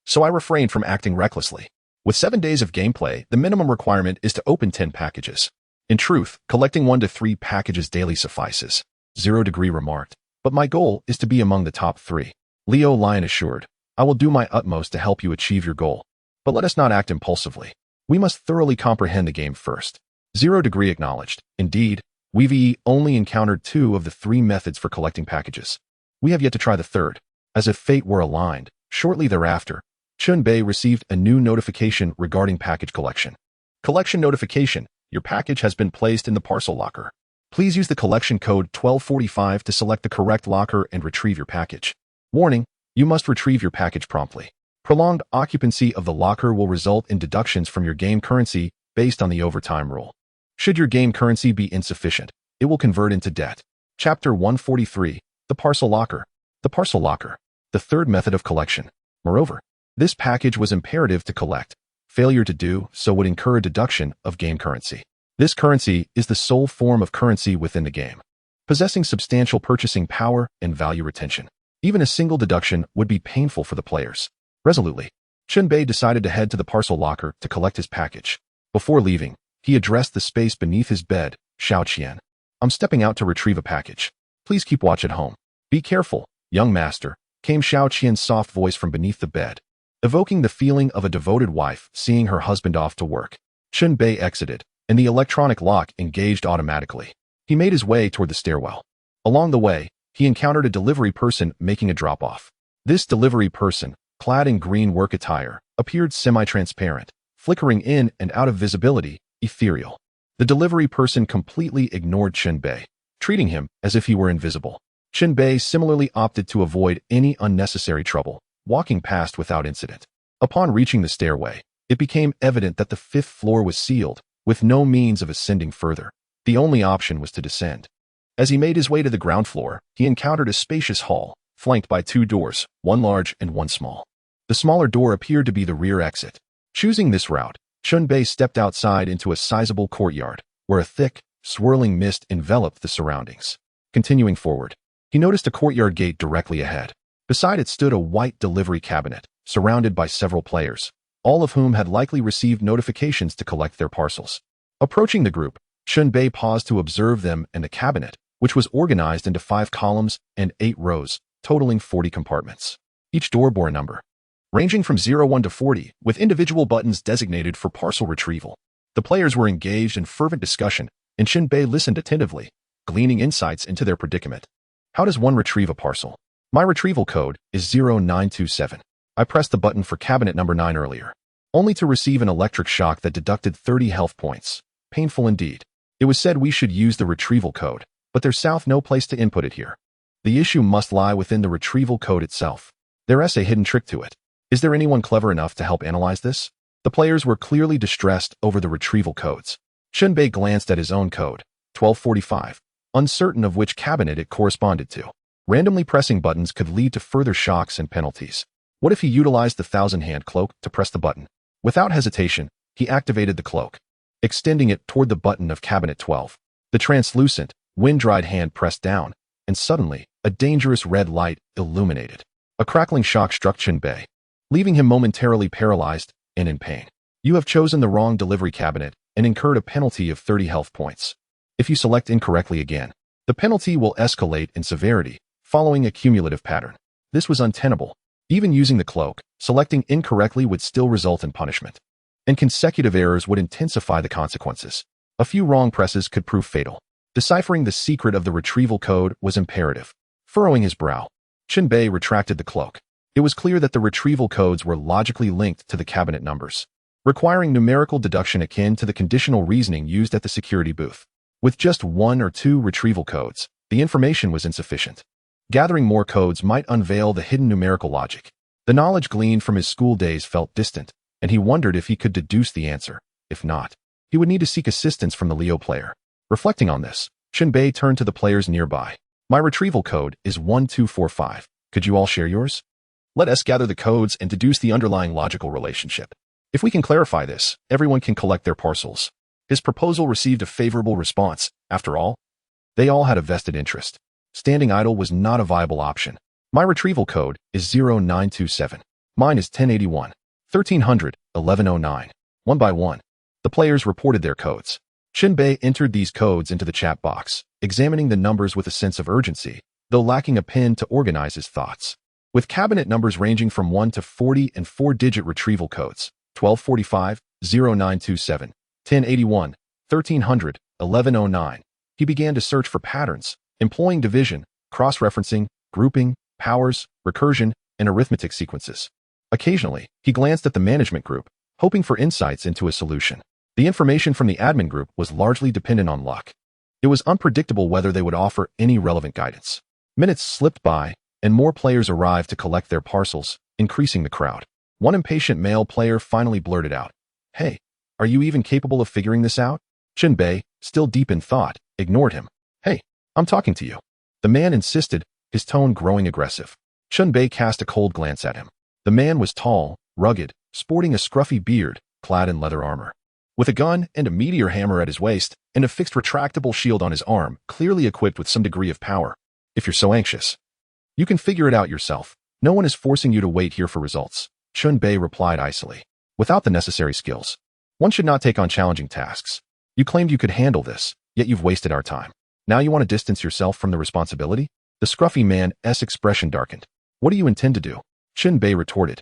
So I refrained from acting recklessly. With 7 days of gameplay, the minimum requirement is to open 10 packages. In truth, collecting 1 to 3 packages daily suffices. 0 Degree remarked, but my goal is to be among the top 3. Leo Lion assured, I will do my utmost to help you achieve your goal. But let us not act impulsively. We must thoroughly comprehend the game first. 0 Degree acknowledged. Indeed, we've only encountered 2 of the 3 methods for collecting packages. We have yet to try the 3rd. As if fate were aligned, shortly thereafter, Chen Bei received a new notification regarding package collection. Collection notification. Your package has been placed in the parcel locker. Please use the collection code 1245 to select the correct locker and retrieve your package. Warning, you must retrieve your package promptly. Prolonged occupancy of the locker will result in deductions from your game currency based on the overtime rule. Should your game currency be insufficient, it will convert into debt. Chapter 143. The Parcel Locker. The Parcel Locker. The third method of collection. Moreover, this package was imperative to collect. Failure to do so would incur a deduction of game currency. This currency is the sole form of currency within the game, possessing substantial purchasing power and value retention. Even a single deduction would be painful for the players. Resolutely, Chen Bei decided to head to the parcel locker to collect his package. Before leaving, he addressed the space beneath his bed. Xiao Qian, I'm stepping out to retrieve a package. Please keep watch at home. Be careful, young master, came Xiao Qian's soft voice from beneath the bed, evoking the feeling of a devoted wife seeing her husband off to work. Chen Bei exited, and the electronic lock engaged automatically. He made his way toward the stairwell. Along the way, he encountered a delivery person making a drop-off. This delivery person, clad in green work attire, appeared semi-transparent, flickering in and out of visibility, ethereal. The delivery person completely ignored Chen Bei, treating him as if he were invisible. Chen Bei similarly opted to avoid any unnecessary trouble, walking past without incident. Upon reaching the stairway, it became evident that the fifth floor was sealed, with no means of ascending further. The only option was to descend. As he made his way to the ground floor, he encountered a spacious hall, flanked by two doors, one large and one small. The smaller door appeared to be the rear exit. Choosing this route, Chen Bei stepped outside into a sizable courtyard, where a thick, swirling mist enveloped the surroundings. Continuing forward, he noticed a courtyard gate directly ahead. Beside it stood a white delivery cabinet, surrounded by several players, all of whom had likely received notifications to collect their parcels. Approaching the group, Chen Bei paused to observe them and the cabinet, which was organized into 5 columns and 8 rows, totaling 40 compartments. Each door bore a number, ranging from 01 to 40, with individual buttons designated for parcel retrieval. The players were engaged in fervent discussion, and Chen Bei listened attentively, gleaning insights into their predicament. How does one retrieve a parcel? My retrieval code is 0927. I pressed the button for cabinet number 9 earlier, only to receive an electric shock that deducted 30 health points. Painful indeed. It was said we should use the retrieval code, but there's no place to input it here. The issue must lie within the retrieval code itself. There's a hidden trick to it. Is there anyone clever enough to help analyze this? The players were clearly distressed over the retrieval codes. Chen Bei glanced at his own code, 1245, uncertain of which cabinet it corresponded to. Randomly pressing buttons could lead to further shocks and penalties. What if he utilized the 1000-hand cloak to press the button? Without hesitation, he activated the cloak, extending it toward the button of cabinet 12. The translucent, wind-dried hand pressed down, and suddenly, a dangerous red light illuminated. A crackling shock struck Chen Bei, leaving him momentarily paralyzed and in pain. You have chosen the wrong delivery cabinet and incurred a penalty of 30 health points. If you select incorrectly again, the penalty will escalate in severity, following a cumulative pattern. This was untenable. Even using the cloak, selecting incorrectly would still result in punishment, and consecutive errors would intensify the consequences. A few wrong presses could prove fatal. Deciphering the secret of the retrieval code was imperative. Furrowing his brow, Chen Bei retracted the cloak. It was clear that the retrieval codes were logically linked to the cabinet numbers, requiring numerical deduction akin to the conditional reasoning used at the security booth. With just 1 or 2 retrieval codes, the information was insufficient. Gathering more codes might unveil the hidden numerical logic. The knowledge gleaned from his school days felt distant, and he wondered if he could deduce the answer. If not, he would need to seek assistance from the Leo player. Reflecting on this, Chen Bei turned to the players nearby. My retrieval code is 1245. Could you all share yours? Let us gather the codes and deduce the underlying logical relationship. If we can clarify this, everyone can collect their parcels. His proposal received a favorable response. After all, they all had a vested interest. Standing idle was not a viable option. My retrieval code is 0927. Mine is 1081, 1300, 1109. One by one, the players reported their codes. Chen Bei entered these codes into the chat box, examining the numbers with a sense of urgency, though lacking a pen to organize his thoughts. With cabinet numbers ranging from 1 to 40 and 4-digit retrieval codes, 1245, 0927, 1081, 1300, 1109, he began to search for patterns, employing division, cross-referencing, grouping, powers, recursion, and arithmetic sequences. Occasionally, he glanced at the management group, hoping for insights into a solution. The information from the admin group was largely dependent on luck. It was unpredictable whether they would offer any relevant guidance. Minutes slipped by, and more players arrived to collect their parcels, increasing the crowd. One impatient male player finally blurted out, "Hey, are you even capable of figuring this out?" Chen Bei, still deep in thought, ignored him. "Hey, I'm talking to you." The man insisted, his tone growing aggressive. Chen Bei cast a cold glance at him. The man was tall, rugged, sporting a scruffy beard, clad in leather armor. With a gun and a meteor hammer at his waist, and a fixed retractable shield on his arm, clearly equipped with some degree of power. If you're so anxious, you can figure it out yourself. No one is forcing you to wait here for results, Chen Bei replied icily. Without the necessary skills, one should not take on challenging tasks. You claimed you could handle this, yet you've wasted our time. Now you want to distance yourself from the responsibility? The scruffy man's expression darkened. What do you intend to do? Chen Bei retorted.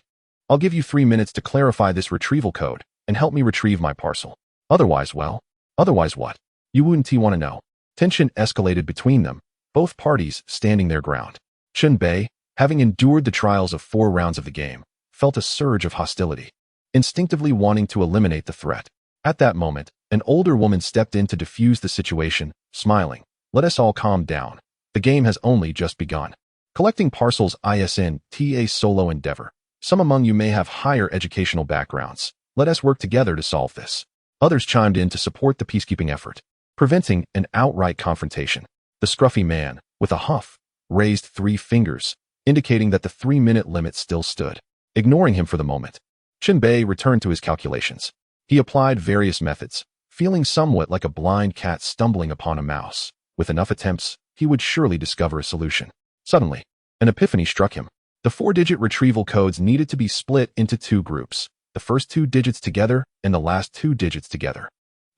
I'll give you 3 minutes to clarify this retrieval code and help me retrieve my parcel. Otherwise what? You wouldn't want to know. Tension escalated between them, both parties standing their ground. Chen Bei, having endured the trials of 4 rounds of the game, felt a surge of hostility, instinctively wanting to eliminate the threat. At that moment, an older woman stepped in to defuse the situation, smiling. Let us all calm down. The game has only just begun. Collecting parcels isn't a solo endeavor. Some among you may have higher educational backgrounds. Let us work together to solve this. Others chimed in to support the peacekeeping effort, preventing an outright confrontation. The scruffy man, with a huff, raised 3 fingers, indicating that the 3-minute limit still stood. Ignoring him for the moment, Chen Bei returned to his calculations. He applied various methods, feeling somewhat like a blind cat stumbling upon a mouse. With enough attempts, he would surely discover a solution. Suddenly, an epiphany struck him. The 4-digit retrieval codes needed to be split into 2 groups, the first 2 digits together and the last 2 digits together.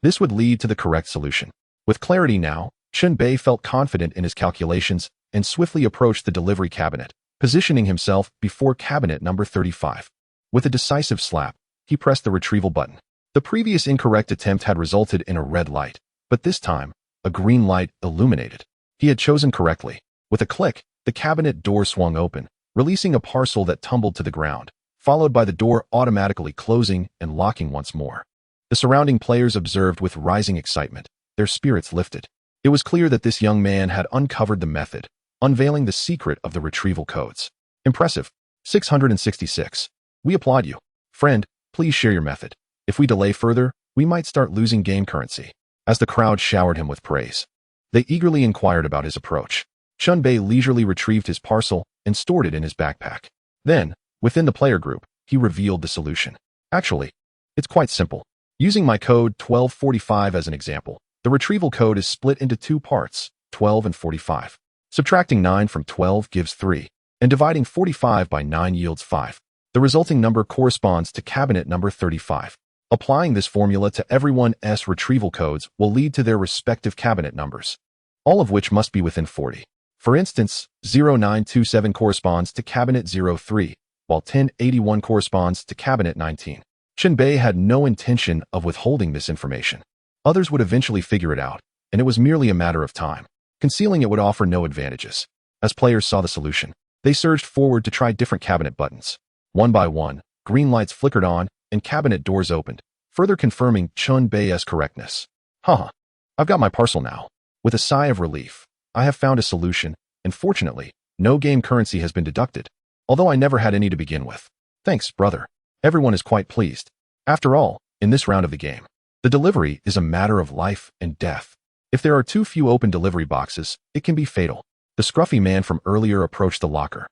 This would lead to the correct solution. With clarity now, Chen Bei felt confident in his calculations and swiftly approached the delivery cabinet, positioning himself before cabinet number 35. With a decisive slap, he pressed the retrieval button. The previous incorrect attempt had resulted in a red light, but this time, a green light illuminated. He had chosen correctly. With a click, the cabinet door swung open, releasing a parcel that tumbled to the ground, followed by the door automatically closing and locking once more. The surrounding players observed with rising excitement, their spirits lifted. It was clear that this young man had uncovered the method, unveiling the secret of the retrieval codes. Impressive. 666. We applaud you. Friend, please share your method. If we delay further, we might start losing game currency. As the crowd showered him with praise, they eagerly inquired about his approach. Chen Bei leisurely retrieved his parcel and stored it in his backpack. Then, within the player group, he revealed the solution. Actually, it's quite simple. Using my code 1245 as an example, the retrieval code is split into 2 parts, 12 and 45. Subtracting 9 from 12 gives 3, and dividing 45 by 9 yields 5. The resulting number corresponds to cabinet number 35. Applying this formula to everyone's retrieval codes will lead to their respective cabinet numbers, all of which must be within 40. For instance, 0927 corresponds to cabinet 03, while 1081 corresponds to cabinet 19. Chen Bei had no intention of withholding this information. Others would eventually figure it out, and it was merely a matter of time. Concealing it would offer no advantages. As players saw the solution, they surged forward to try different cabinet buttons. One by one, green lights flickered on, and cabinet doors opened, further confirming Chen Bei's correctness. Haha, I've got my parcel now. With a sigh of relief, I have found a solution, and fortunately, no game currency has been deducted, although I never had any to begin with. Thanks, brother. Everyone is quite pleased. After all, in this round of the game, the delivery is a matter of life and death. If there are too few open delivery boxes, it can be fatal. The scruffy man from earlier approached the locker,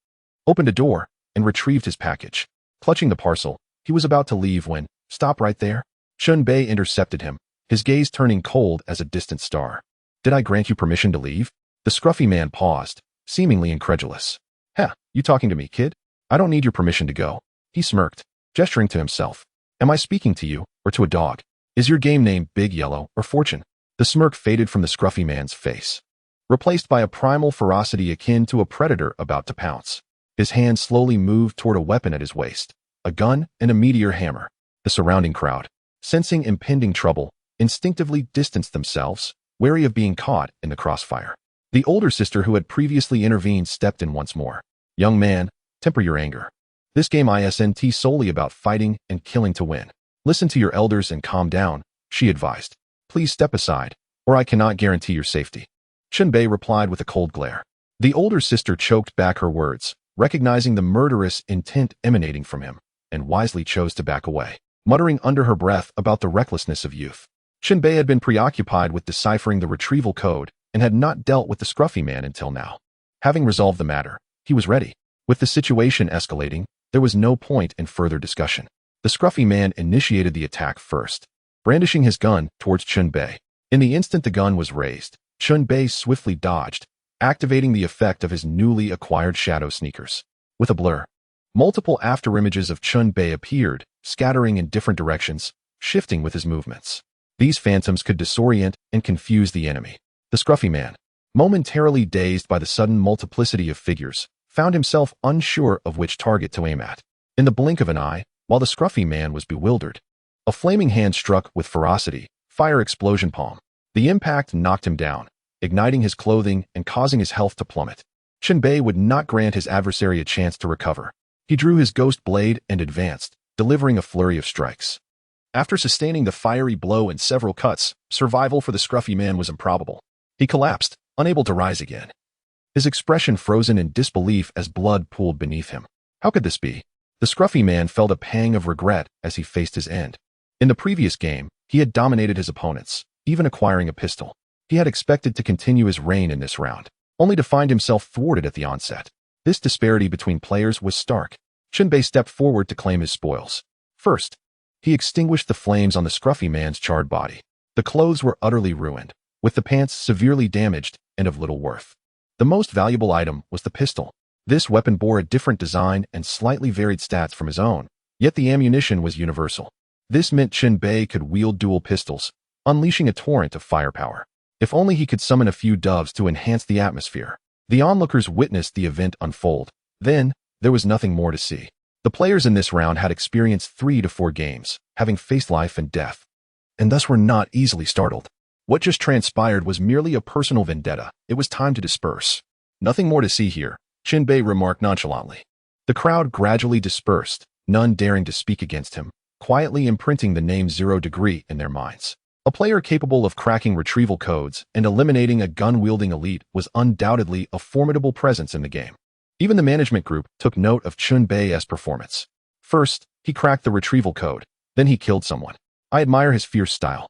opened a door, and retrieved his package. Clutching the parcel, he was about to leave when, stop right there. Chen Bei intercepted him, his gaze turning cold as a distant star. Did I grant you permission to leave? The scruffy man paused, seemingly incredulous. Heh, you talking to me, kid? I don't need your permission to go. He smirked, gesturing to himself. Am I speaking to you, or to a dog? Is your game name Big Yellow or Fortune? The smirk faded from the scruffy man's face, replaced by a primal ferocity akin to a predator about to pounce. His hand slowly moved toward a weapon at his waist, a gun and a meteor hammer. The surrounding crowd, sensing impending trouble, instinctively distanced themselves, wary of being caught in the crossfire. The older sister who had previously intervened stepped in once more. Young man, temper your anger. This game isn't solely about fighting and killing to win. Listen to your elders and calm down, she advised. Please step aside, or I cannot guarantee your safety. Chen Bei replied with a cold glare. The older sister choked back her words, recognizing the murderous intent emanating from him, and wisely chose to back away, muttering under her breath about the recklessness of youth. Chen Bei had been preoccupied with deciphering the retrieval code and had not dealt with the scruffy man until now. Having resolved the matter, he was ready. With the situation escalating, there was no point in further discussion. The scruffy man initiated the attack first, brandishing his gun towards Chen Bei. In the instant the gun was raised, Chen Bei swiftly dodged, activating the effect of his newly acquired shadow sneakers. With a blur, multiple afterimages of Chen Bei appeared, scattering in different directions, shifting with his movements. These phantoms could disorient and confuse the enemy. The scruffy man, momentarily dazed by the sudden multiplicity of figures, found himself unsure of which target to aim at. In the blink of an eye, while the scruffy man was bewildered, a flaming hand struck with ferocity, fire explosion palm. The impact knocked him down, igniting his clothing and causing his health to plummet. Chen Bei would not grant his adversary a chance to recover. He drew his ghost blade and advanced, delivering a flurry of strikes. After sustaining the fiery blow and several cuts, survival for the scruffy man was improbable. He collapsed, unable to rise again, his expression frozen in disbelief as blood pooled beneath him. How could this be? The scruffy man felt a pang of regret as he faced his end. In the previous game, he had dominated his opponents, even acquiring a pistol. He had expected to continue his reign in this round, only to find himself thwarted at the onset. This disparity between players was stark. Chen Bei stepped forward to claim his spoils. First, he extinguished the flames on the scruffy man's charred body. The clothes were utterly ruined, with the pants severely damaged and of little worth. The most valuable item was the pistol. This weapon bore a different design and slightly varied stats from his own, yet the ammunition was universal. This meant Chen Bei could wield dual pistols, unleashing a torrent of firepower. If only he could summon a few doves to enhance the atmosphere. The onlookers witnessed the event unfold. Then, there was nothing more to see. The players in this round had experienced 3 to 4 games, having faced life and death, and thus were not easily startled. What just transpired was merely a personal vendetta. It was time to disperse. Nothing more to see here, Chen Bei remarked nonchalantly. The crowd gradually dispersed, none daring to speak against him, quietly imprinting the name 0 Degree in their minds. A player capable of cracking retrieval codes and eliminating a gun-wielding elite was undoubtedly a formidable presence in the game. Even the management group took note of Chen Bei's performance. First, he cracked the retrieval code, then he killed someone. I admire his fierce style.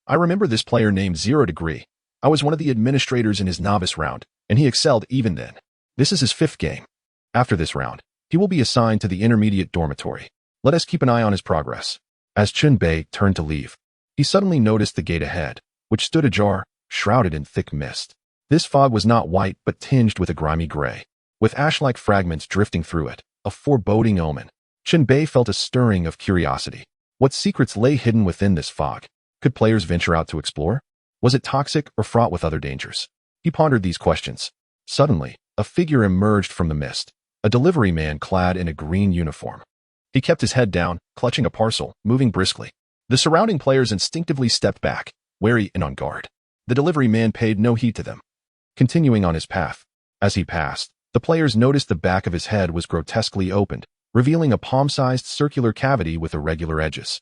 I remember this player named 0 Degree. I was one of the administrators in his novice round, and he excelled even then. This is his 5th game. After this round, he will be assigned to the intermediate dormitory. Let us keep an eye on his progress. As Chen Bei turned to leave, he suddenly noticed the gate ahead, which stood ajar, shrouded in thick mist. This fog was not white but tinged with a grimy gray, with ash-like fragments drifting through it, a foreboding omen. Chen Bei felt a stirring of curiosity. What secrets lay hidden within this fog? Could players venture out to explore? Was it toxic or fraught with other dangers? He pondered these questions. Suddenly, a figure emerged from the mist, a delivery man clad in a green uniform. He kept his head down, clutching a parcel, moving briskly. The surrounding players instinctively stepped back, wary and on guard. The delivery man paid no heed to them, continuing on his path. As he passed, the players noticed the back of his head was grotesquely opened, revealing a palm-sized circular cavity with irregular edges,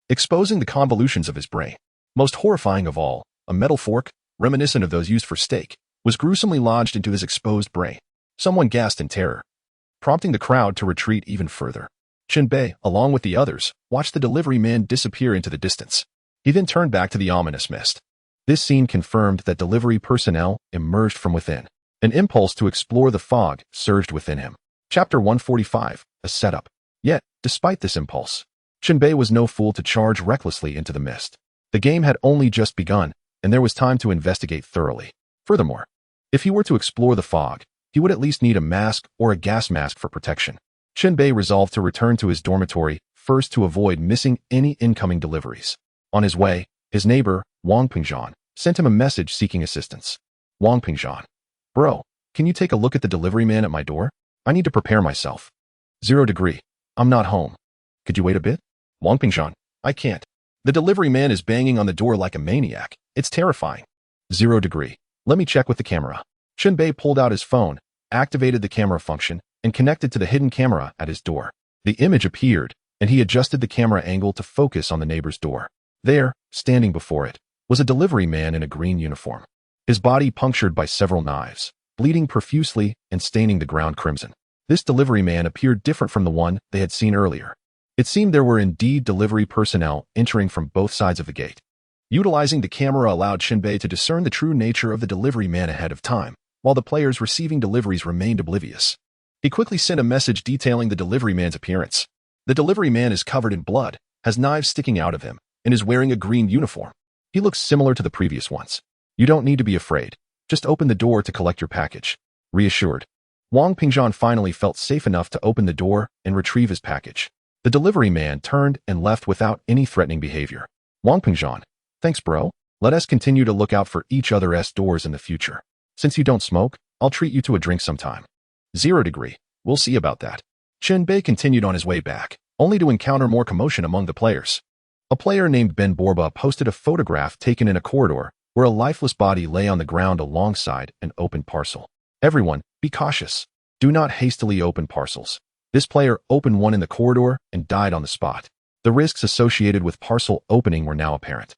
exposing the convolutions of his brain. Most horrifying of all, a metal fork, reminiscent of those used for steak, was gruesomely lodged into his exposed brain. Someone gasped in terror, prompting the crowd to retreat even further. Chen Bei, along with the others, watched the delivery man disappear into the distance. He then turned back to the ominous mist. This scene confirmed that delivery personnel emerged from within. An impulse to explore the fog surged within him. Chapter 145, a setup. Yet, despite this impulse, Chen Bei was no fool to charge recklessly into the mist. The game had only just begun, and there was time to investigate thoroughly. Furthermore, if he were to explore the fog, he would at least need a mask or a gas mask for protection. Chen Bei resolved to return to his dormitory first to avoid missing any incoming deliveries. On his way, his neighbor, Wang Pingzhan, sent him a message seeking assistance. Wang Pingzhan. Bro, can you take a look at the delivery man at my door? I need to prepare myself. 0 Degree. I'm not home. Could you wait a bit? Wang Pingzhan. I can't. The delivery man is banging on the door like a maniac. It's terrifying. 0 Degree. Let me check with the camera. Chen Bei pulled out his phone, activated the camera function, and connected to the hidden camera at his door. The image appeared, and he adjusted the camera angle to focus on the neighbor's door. There, standing before it, was a delivery man in a green uniform. His body punctured by several knives, bleeding profusely and staining the ground crimson. This delivery man appeared different from the one they had seen earlier. It seemed there were indeed delivery personnel entering from both sides of the gate. Utilizing the camera allowed Chen Bei to discern the true nature of the delivery man ahead of time, while the players receiving deliveries remained oblivious. He quickly sent a message detailing the delivery man's appearance. The delivery man is covered in blood, has knives sticking out of him, and is wearing a green uniform. He looks similar to the previous ones. You don't need to be afraid. Just open the door to collect your package. Reassured. Wang Pingzhan finally felt safe enough to open the door and retrieve his package. The delivery man turned and left without any threatening behavior. Wang Pingzhan, thanks bro. Let us continue to look out for each other's doors in the future. Since you don't smoke, I'll treat you to a drink sometime. 0 degree. We'll see about that. Chen Bei continued on his way back, only to encounter more commotion among the players. A player named Ben Borba posted a photograph taken in a corridor where a lifeless body lay on the ground alongside an open parcel. Everyone, be cautious. Do not hastily open parcels. This player opened one in the corridor and died on the spot. The risks associated with parcel opening were now apparent,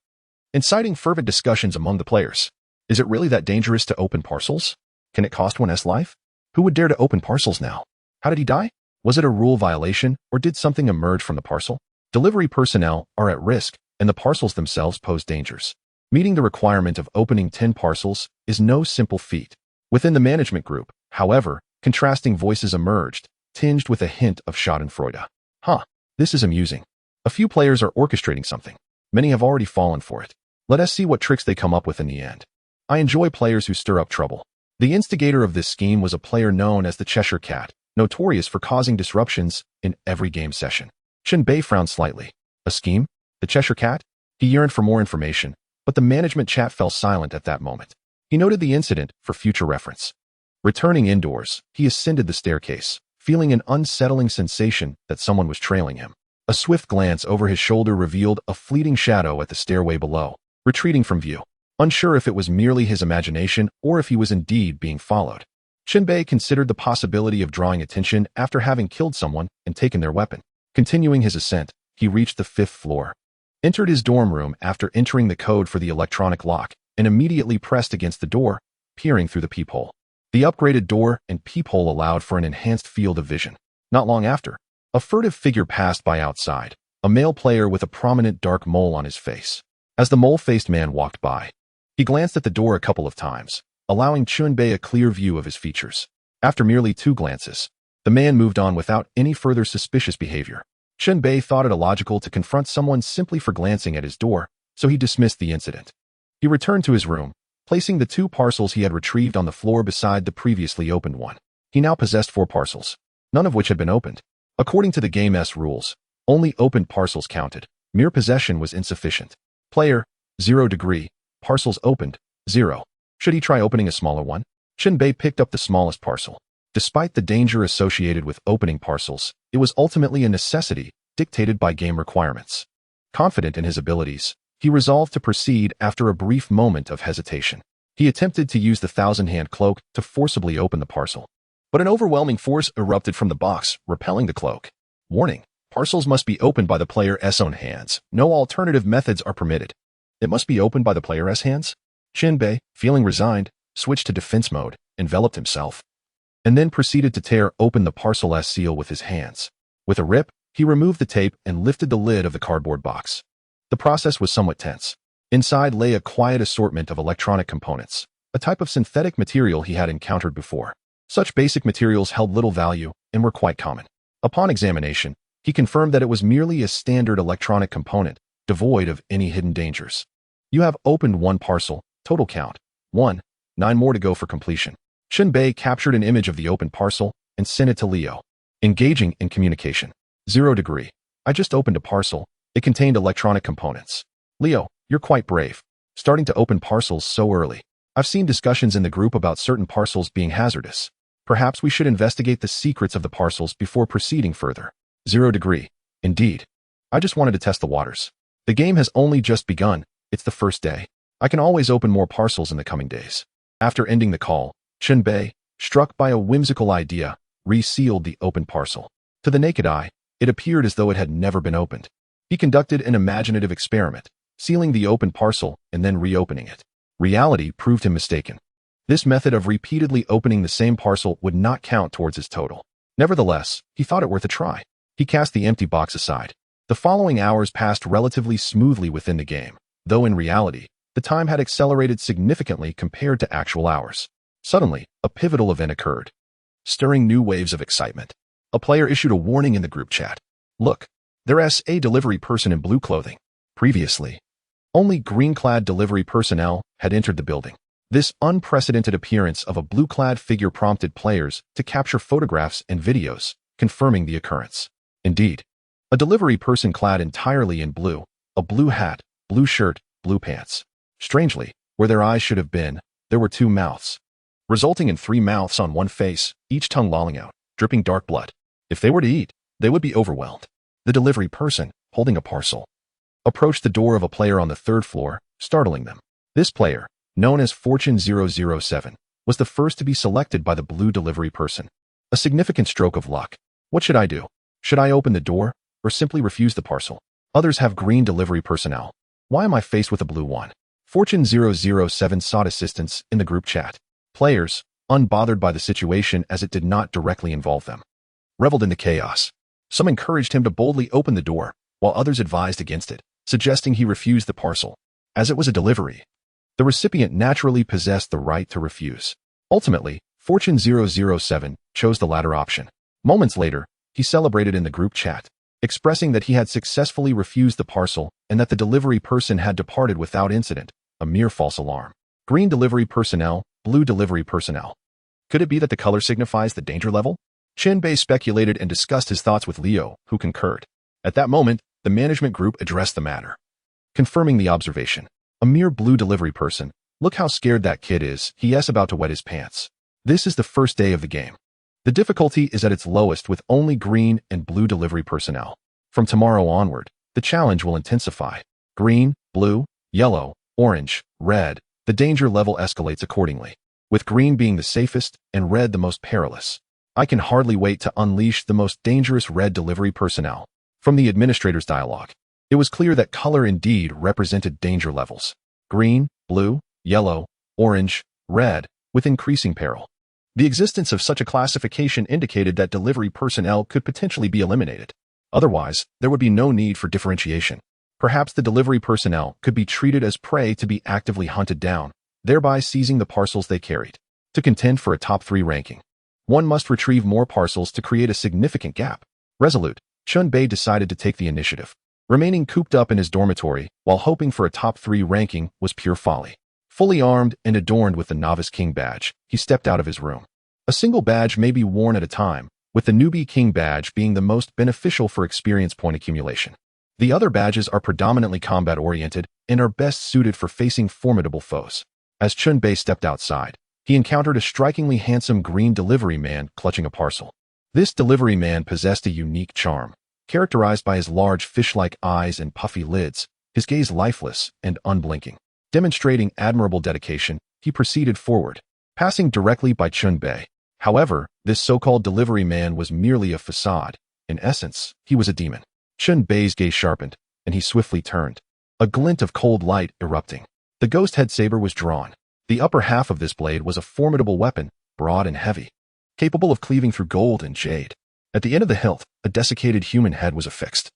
inciting fervent discussions among the players. Is it really that dangerous to open parcels? Can it cost one's life? Who would dare to open parcels now? How did he die? Was it a rule violation, or did something emerge from the parcel? Delivery personnel are at risk, and the parcels themselves pose dangers. Meeting the requirement of opening 10 parcels is no simple feat. Within the management group, however, contrasting voices emerged, tinged with a hint of schadenfreude. This is amusing. A few players are orchestrating something. Many have already fallen for it. Let us see what tricks they come up with in the end. I enjoy players who stir up trouble. The instigator of this scheme was a player known as the Cheshire Cat, notorious for causing disruptions in every game session. Chen Bei frowned slightly. A scheme? The Cheshire Cat? He yearned for more information, but the management chat fell silent at that moment. He noted the incident for future reference. Returning indoors, he ascended the staircase, feeling an unsettling sensation that someone was trailing him. A swift glance over his shoulder revealed a fleeting shadow at the stairway below, retreating from view. Unsure if it was merely his imagination or if he was indeed being followed. Chen Bei considered the possibility of drawing attention after having killed someone and taken their weapon. Continuing his ascent, he reached the 5th floor, entered his dorm room after entering the code for the electronic lock, and immediately pressed against the door, peering through the peephole. The upgraded door and peephole allowed for an enhanced field of vision. Not long after, a furtive figure passed by outside, a male player with a prominent dark mole on his face. As the mole-faced man walked by, he glanced at the door a couple of times, allowing Chen Bei a clear view of his features. After merely 2 glances, the man moved on without any further suspicious behavior. Chen Bei thought it illogical to confront someone simply for glancing at his door, so he dismissed the incident. He returned to his room, placing the 2 parcels he had retrieved on the floor beside the previously opened one. He now possessed 4 parcels, none of which had been opened. According to the game's rules, only opened parcels counted. Mere possession was insufficient. Player, 0 degree, parcels opened, 0. Should he try opening a smaller one? Chen Bei picked up the smallest parcel. Despite the danger associated with opening parcels, it was ultimately a necessity, dictated by game requirements. Confident in his abilities, he resolved to proceed after a brief moment of hesitation. He attempted to use the 1,000-hand cloak to forcibly open the parcel, but an overwhelming force erupted from the box, repelling the cloak. Warning: parcels must be opened by the player's own hands. No alternative methods are permitted. It must be opened by the player's hands? Chen Bei, feeling resigned, switched to defense mode, enveloped himself, and then proceeded to tear open the parcel's seal with his hands. With a rip, he removed the tape and lifted the lid of the cardboard box. The process was somewhat tense. Inside lay a quiet assortment of electronic components, a type of synthetic material he had encountered before. Such basic materials held little value and were quite common. Upon examination, he confirmed that it was merely a standard electronic component, devoid of any hidden dangers. You have opened 1 parcel, total count, 1, 9 more to go for completion. Chen Bei captured an image of the open parcel and sent it to Leo. Engaging in communication. 0 degree. I just opened a parcel. It contained electronic components. Leo, you're quite brave, starting to open parcels so early. I've seen discussions in the group about certain parcels being hazardous. Perhaps we should investigate the secrets of the parcels before proceeding further. 0 degree. Indeed. I just wanted to test the waters. The game has only just begun. It's the first day. I can always open more parcels in the coming days. After ending the call, Chen Bei, struck by a whimsical idea, resealed the open parcel. To the naked eye, it appeared as though it had never been opened. He conducted an imaginative experiment, sealing the open parcel and then reopening it. Reality proved him mistaken. This method of repeatedly opening the same parcel would not count towards his total. Nevertheless, he thought it worth a try. He cast the empty box aside. The following hours passed relatively smoothly within the game. though in reality, the time had accelerated significantly compared to actual hours. Suddenly, a pivotal event occurred, stirring new waves of excitement. A player issued a warning in the group chat. Look, there's a delivery person in blue clothing. Previously, only green-clad delivery personnel had entered the building. This unprecedented appearance of a blue-clad figure prompted players to capture photographs and videos, confirming the occurrence. Indeed, a delivery person clad entirely in blue, a blue hat, blue shirt, blue pants. Strangely, where their eyes should have been, there were two mouths, resulting in three mouths on one face, each tongue lolling out, dripping dark blood. If they were to eat, they would be overwhelmed. The delivery person, holding a parcel, approached the door of a player on the third floor, startling them. This player, known as Fortune 007, was the first to be selected by the blue delivery person. A significant stroke of luck. What should I do? Should I open the door, or simply refuse the parcel? Others have green delivery personnel. Why am I faced with a blue one? Fortune 007 sought assistance in the group chat. Players, unbothered by the situation as it did not directly involve them, reveled in the chaos. Some encouraged him to boldly open the door, while others advised against it, suggesting he refuse the parcel. As it was a delivery, the recipient naturally possessed the right to refuse. Ultimately, Fortune 007 chose the latter option. Moments later, he celebrated in the group chat, expressing that he had successfully refused the parcel and that the delivery person had departed without incident, a mere false alarm. Green delivery personnel, blue delivery personnel. Could it be that the color signifies the danger level? Chen Bei speculated and discussed his thoughts with Leo, who concurred. At that moment, the management group addressed the matter, confirming the observation. A mere blue delivery person. Look how scared that kid is. He is about to wet his pants. This is the first day of the game. The difficulty is at its lowest with only green and blue delivery personnel. From tomorrow onward, the challenge will intensify. Green, blue, yellow, orange, red. The danger level escalates accordingly, with green being the safest and red the most perilous. I can hardly wait to unleash the most dangerous red delivery personnel. From the administrator's dialogue, it was clear that color indeed represented danger levels. Green, blue, yellow, orange, red, with increasing peril. The existence of such a classification indicated that delivery personnel could potentially be eliminated. Otherwise, there would be no need for differentiation. Perhaps the delivery personnel could be treated as prey to be actively hunted down, thereby seizing the parcels they carried. To contend for a top 3 ranking, one must retrieve more parcels to create a significant gap. Resolute, Chen Bei decided to take the initiative. Remaining cooped up in his dormitory while hoping for a top 3 ranking was pure folly. Fully armed and adorned with the Novice King badge, he stepped out of his room. A single badge may be worn at a time, with the Newbie King badge being the most beneficial for experience point accumulation. The other badges are predominantly combat-oriented and are best suited for facing formidable foes. As Chen Bei stepped outside, he encountered a strikingly handsome green delivery man clutching a parcel. This delivery man possessed a unique charm, characterized by his large fish-like eyes and puffy lids, his gaze lifeless and unblinking. Demonstrating admirable dedication, he proceeded forward, passing directly by Chen Bei. However, this so-called delivery man was merely a facade. In essence, he was a demon. Chen Bei's gaze sharpened, and he swiftly turned, a glint of cold light erupting. The ghost head saber was drawn. The upper half of this blade was a formidable weapon, broad and heavy, capable of cleaving through gold and jade. At the end of the hilt, a desiccated human head was affixed,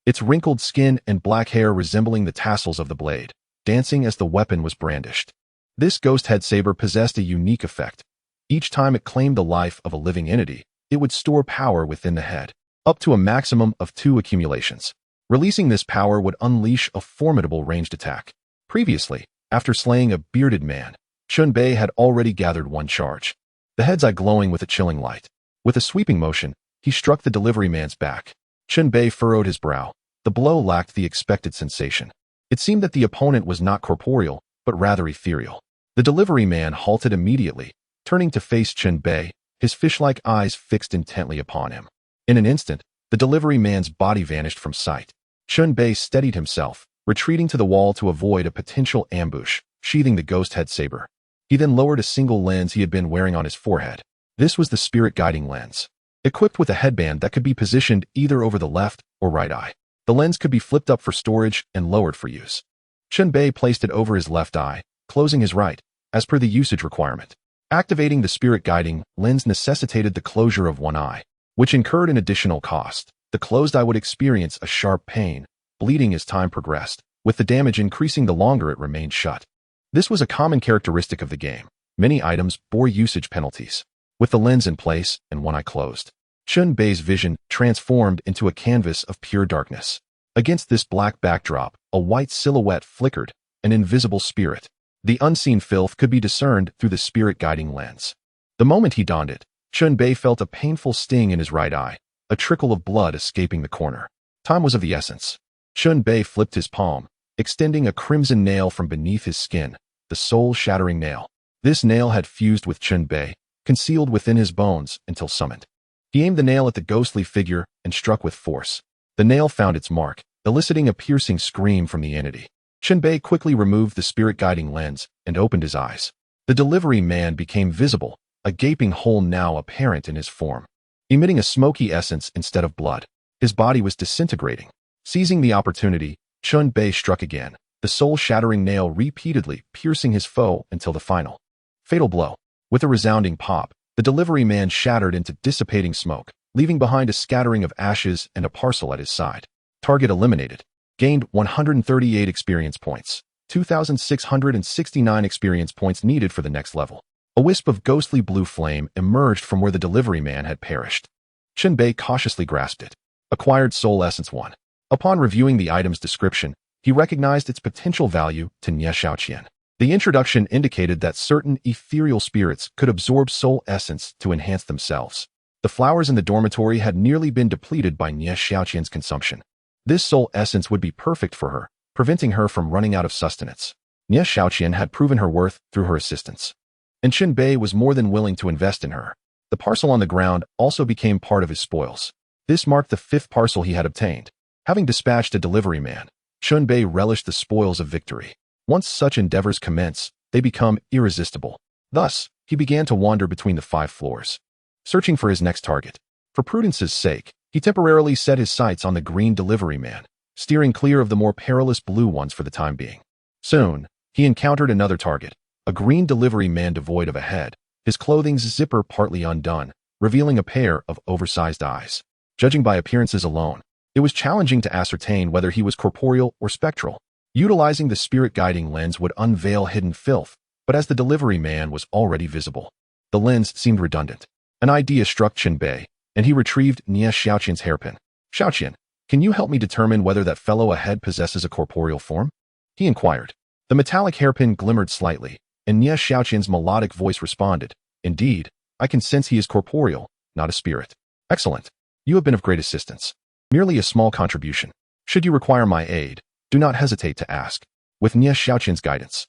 its wrinkled skin and black hair resembling the tassels of the blade, dancing as the weapon was brandished. This ghost head saber possessed a unique effect. Each time it claimed the life of a living entity, it would store power within the head, up to a maximum of 2 accumulations. Releasing this power would unleash a formidable ranged attack. Previously, after slaying a bearded man, Chen Bei had already gathered 1 charge, the head's eye glowing with a chilling light. With a sweeping motion, he struck the delivery man's back. Chen Bei furrowed his brow. The blow lacked the expected sensation. It seemed that the opponent was not corporeal, but rather ethereal. The delivery man halted immediately, turning to face Chen Bei, his fish-like eyes fixed intently upon him. In an instant, the delivery man's body vanished from sight. Chen Bei steadied himself, retreating to the wall to avoid a potential ambush, sheathing the ghost head saber. He then lowered a single lens he had been wearing on his forehead. This was the spirit guiding lens, equipped with a headband that could be positioned either over the left or right eye. The lens could be flipped up for storage and lowered for use. Chen Bei placed it over his left eye, closing his right, as per the usage requirement. Activating the spirit guiding lens necessitated the closure of one eye, which incurred an additional cost. The closed eye would experience a sharp pain, bleeding as time progressed. with the damage increasing the longer it remained shut. This was a common characteristic of the game. Many items bore usage penalties. With the lens in place and one eye closed, Chen Bei's vision transformed into a canvas of pure darkness. Against this black backdrop, a white silhouette flickered, an invisible spirit. The unseen filth could be discerned through the spirit-guiding lens. The moment he donned it, Chen Bei felt a painful sting in his right eye, a trickle of blood escaping the corner. Time was of the essence. Chen Bei flipped his palm, extending a crimson nail from beneath his skin, the soul-shattering nail. This nail had fused with Chen Bei, concealed within his bones until summoned. He aimed the nail at the ghostly figure and struck with force. The nail found its mark, eliciting a piercing scream from the entity. Chen Bei quickly removed the spirit-guiding lens and opened his eyes. The delivery man became visible, a gaping hole now apparent in his form. Emitting a smoky essence instead of blood, his body was disintegrating. Seizing the opportunity, Chen Bei struck again, the soul-shattering nail repeatedly piercing his foe until the final fatal blow. With a resounding pop, the delivery man shattered into dissipating smoke, leaving behind a scattering of ashes and a parcel at his side. Target eliminated. Gained 138 experience points. 2,669 experience points needed for the next level. A wisp of ghostly blue flame emerged from where the delivery man had perished. Chen Bei cautiously grasped it. Acquired Soul Essence 1. Upon reviewing the item's description, he recognized its potential value to Nie Xiaoqian. The introduction indicated that certain ethereal spirits could absorb soul essence to enhance themselves. The flowers in the dormitory had nearly been depleted by Nie Xiaoqian's consumption. This soul essence would be perfect for her, preventing her from running out of sustenance. Nie Xiaoqian had proven her worth through her assistance, and Chen Bei was more than willing to invest in her. The parcel on the ground also became part of his spoils. This marked the 5th parcel he had obtained. Having dispatched a delivery man, Chen Bei relished the spoils of victory. Once such endeavors commence, they become irresistible. Thus, he began to wander between the 5 floors, searching for his next target. For prudence's sake, he temporarily set his sights on the green delivery man, steering clear of the more perilous blue ones for the time being. Soon, he encountered another target, a green delivery man devoid of a head, his clothing's zipper partly undone, revealing a pair of oversized eyes. Judging by appearances alone, it was challenging to ascertain whether he was corporeal or spectral. Utilizing the spirit-guiding lens would unveil hidden filth, but as the delivery man was already visible, the lens seemed redundant. An idea struck Chen Bei, and he retrieved Nie Xiaoqian's hairpin. "Xiaoqian, can you help me determine whether that fellow ahead possesses a corporeal form?" he inquired. The metallic hairpin glimmered slightly, and Nie Xiaoqian's melodic voice responded, "Indeed, I can sense he is corporeal, not a spirit." "Excellent. You have been of great assistance. Merely a small contribution. Should you require my aid, do not hesitate to ask." With Nie Xiaoqian's guidance,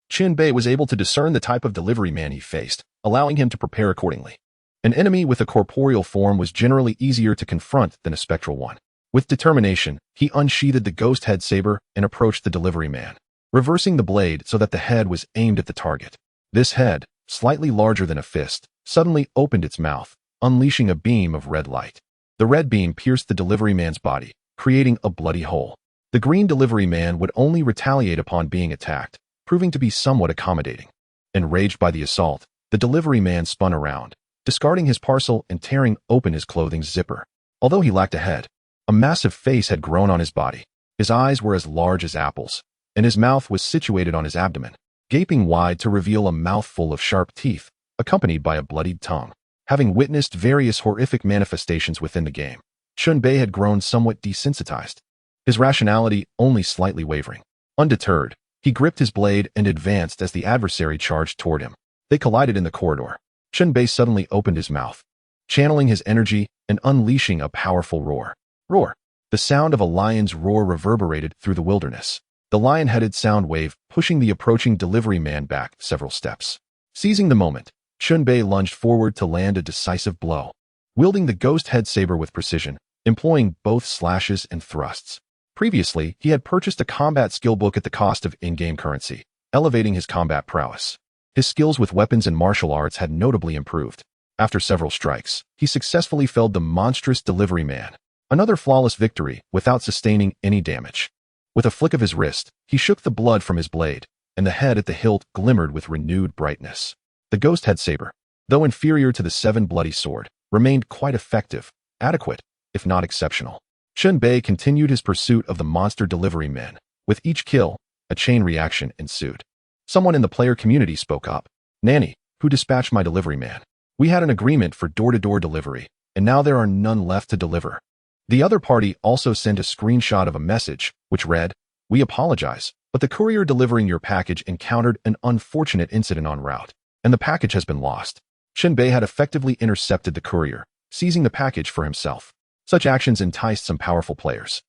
Chen Bei was able to discern the type of delivery man he faced, allowing him to prepare accordingly. An enemy with a corporeal form was generally easier to confront than a spectral one. With determination, he unsheathed the ghost head saber and approached the delivery man, reversing the blade so that the head was aimed at the target. This head, slightly larger than a fist, suddenly opened its mouth, unleashing a beam of red light. The red beam pierced the delivery man's body, creating a bloody hole. The green delivery man would only retaliate upon being attacked, proving to be somewhat accommodating. Enraged by the assault, the delivery man spun around, discarding his parcel and tearing open his clothing's zipper. Although he lacked a head, a massive face had grown on his body. His eyes were as large as apples, and his mouth was situated on his abdomen, gaping wide to reveal a mouthful of sharp teeth, accompanied by a bloodied tongue. Having witnessed various horrific manifestations within the game, Chen Bei had grown somewhat desensitized, his rationality only slightly wavering. Undeterred, he gripped his blade and advanced as the adversary charged toward him. They collided in the corridor. Chen Bei suddenly opened his mouth, channeling his energy and unleashing a powerful roar. Roar! The sound of a lion's roar reverberated through the wilderness, the lion-headed sound wave pushing the approaching delivery man back several steps. Seizing the moment, Chen Bei lunged forward to land a decisive blow, wielding the ghost head saber with precision, employing both slashes and thrusts. Previously, he had purchased a combat skill book at the cost of in-game currency, elevating his combat prowess. His skills with weapons and martial arts had notably improved. After several strikes, he successfully felled the monstrous delivery man. Another flawless victory without sustaining any damage. With a flick of his wrist, he shook the blood from his blade, and the head at the hilt glimmered with renewed brightness. The ghost head saber, though inferior to the 7 bloody sword, remained quite effective, adequate, if not exceptional. Chen Bei continued his pursuit of the monster delivery men, With each kill, a chain reaction ensued. Someone in the player community spoke up. Nanny, who dispatched my delivery man. We had an agreement for door-to-door delivery, and now there are none left to deliver. The other party also sent a screenshot of a message, which read, "We apologize, but the courier delivering your package encountered an unfortunate incident en route, and the package has been lost." Chen Bei had effectively intercepted the courier, seizing the package for himself. Such actions enticed some powerful players.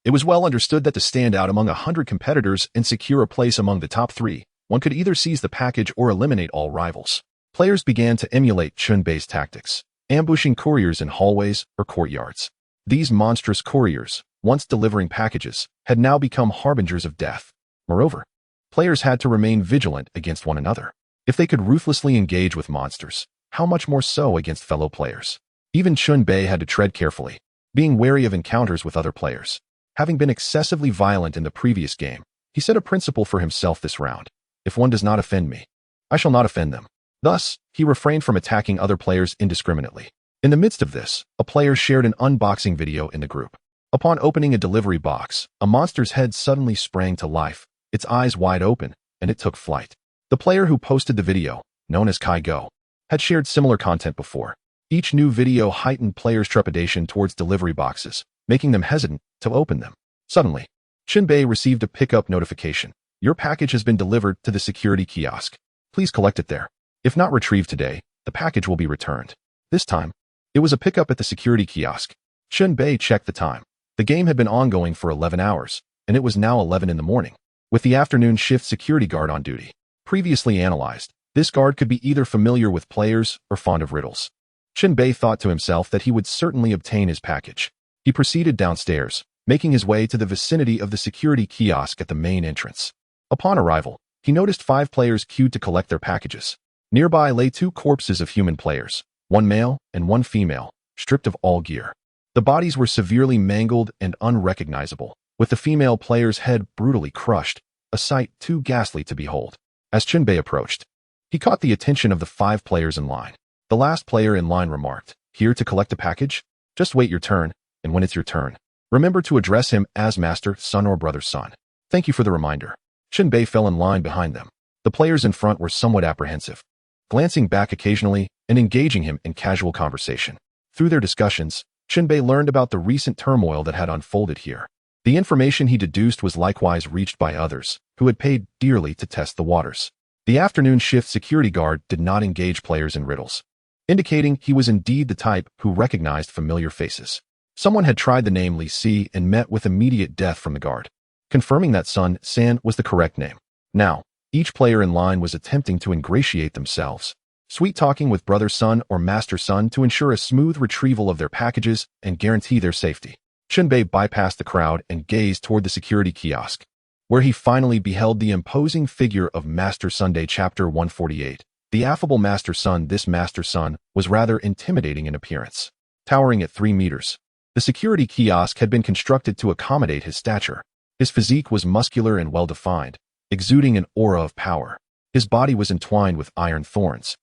It was well understood that to stand out among 100 competitors and secure a place among the top 3, one could either seize the package or eliminate all rivals. Players began to emulate Chen Bei's tactics, ambushing couriers in hallways or courtyards. These monstrous couriers, once delivering packages, had now become harbingers of death. Moreover, players had to remain vigilant against one another. If they could ruthlessly engage with monsters, how much more so against fellow players? Even Chen Bei had to tread carefully, being wary of encounters with other players. Having been excessively violent in the previous game, he set a principle for himself this round. If one does not offend me, I shall not offend them. Thus, he refrained from attacking other players indiscriminately. In the midst of this, a player shared an unboxing video in the group. Upon opening a delivery box, a monster's head suddenly sprang to life, its eyes wide open, and it took flight. The player who posted the video, known as Kai Go, had shared similar content before. Each new video heightened players' trepidation towards delivery boxes, making them hesitant to open them. Suddenly, Chen Bei received a pickup notification. Your package has been delivered to the security kiosk. Please collect it there. If not retrieved today, the package will be returned. This time, it was a pickup at the security kiosk. Chen Bei checked the time. The game had been ongoing for 11 hours, and it was now 11 in the morning. With the afternoon shift security guard on duty. Previously analyzed, this guard could be either familiar with players or fond of riddles. Chen Bei thought to himself that he would certainly obtain his package. He proceeded downstairs, making his way to the vicinity of the security kiosk at the main entrance. Upon arrival, he noticed 5 players queued to collect their packages. Nearby lay 2 corpses of human players, one male and one female, stripped of all gear. The bodies were severely mangled and unrecognizable, with the female player's head brutally crushed, a sight too ghastly to behold. As Chen Bei approached, he caught the attention of the 5 players in line. The last player in line remarked, "Here to collect a package? Just wait your turn, and when it's your turn, remember to address him as master, son, or brother, son. Thank you for the reminder." Chen Bei fell in line behind them. The players in front were somewhat apprehensive, glancing back occasionally and engaging him in casual conversation. Through their discussions, Chen Bei learned about the recent turmoil that had unfolded here. The information he deduced was likewise reached by others, who had paid dearly to test the waters. The afternoon shift security guard did not engage players in riddles, indicating he was indeed the type who recognized familiar faces. Someone had tried the name Li Si and met with immediate death from the guard, confirming that Sun San was the correct name. Now, each player in line was attempting to ingratiate themselves, sweet-talking with brother Sun or master Sun to ensure a smooth retrieval of their packages and guarantee their safety. Chen Bei bypassed the crowd and gazed toward the security kiosk, where he finally beheld the imposing figure of Master Sunday Chapter 148. The affable Master Sun. This Master Sun was rather intimidating in appearance. Towering at 3 meters, the security kiosk had been constructed to accommodate his stature. His physique was muscular and well-defined, exuding an aura of power. His body was entwined with iron thorns,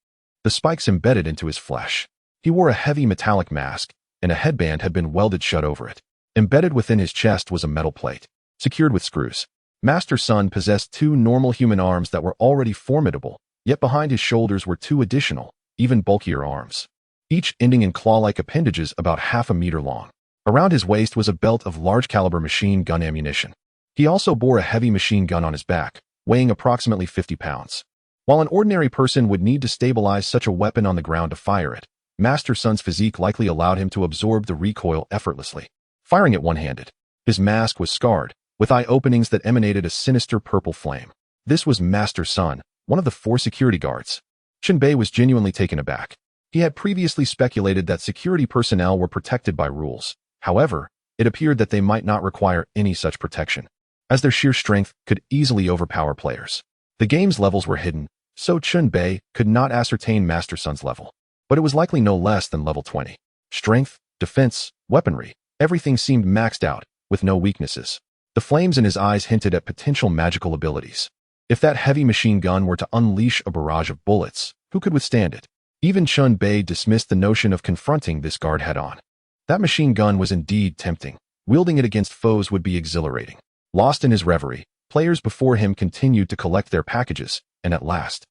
the spikes embedded into his flesh. He wore a heavy metallic mask, and a headband had been welded shut over it. Embedded within his chest was a metal plate, secured with screws. Master Sun possessed 2 normal human arms that were already formidable, yet behind his shoulders were 2 additional, even bulkier arms, each ending in claw-like appendages about half a meter long. Around his waist was a belt of large-caliber machine gun ammunition. He also bore a heavy machine gun on his back, weighing approximately 50 pounds. While an ordinary person would need to stabilize such a weapon on the ground to fire it, Master Sun's physique likely allowed him to absorb the recoil effortlessly, firing it one-handed. His mask was scarred, with eye openings that emanated a sinister purple flame. This was Master Sun, one of the 4 security guards. Chen Bei was genuinely taken aback. He had previously speculated that security personnel were protected by rules. However, it appeared that they might not require any such protection, as their sheer strength could easily overpower players. The game's levels were hidden, so Chen Bei could not ascertain Master Sun's level, but it was likely no less than level 20. Strength, defense, weaponry, everything seemed maxed out, with no weaknesses. The flames in his eyes hinted at potential magical abilities. If that heavy machine gun were to unleash a barrage of bullets, who could withstand it? Even Chen Bei dismissed the notion of confronting this guard head-on. That machine gun was indeed tempting. Wielding it against foes would be exhilarating. Lost in his reverie, players before him continued to collect their packages, and at last,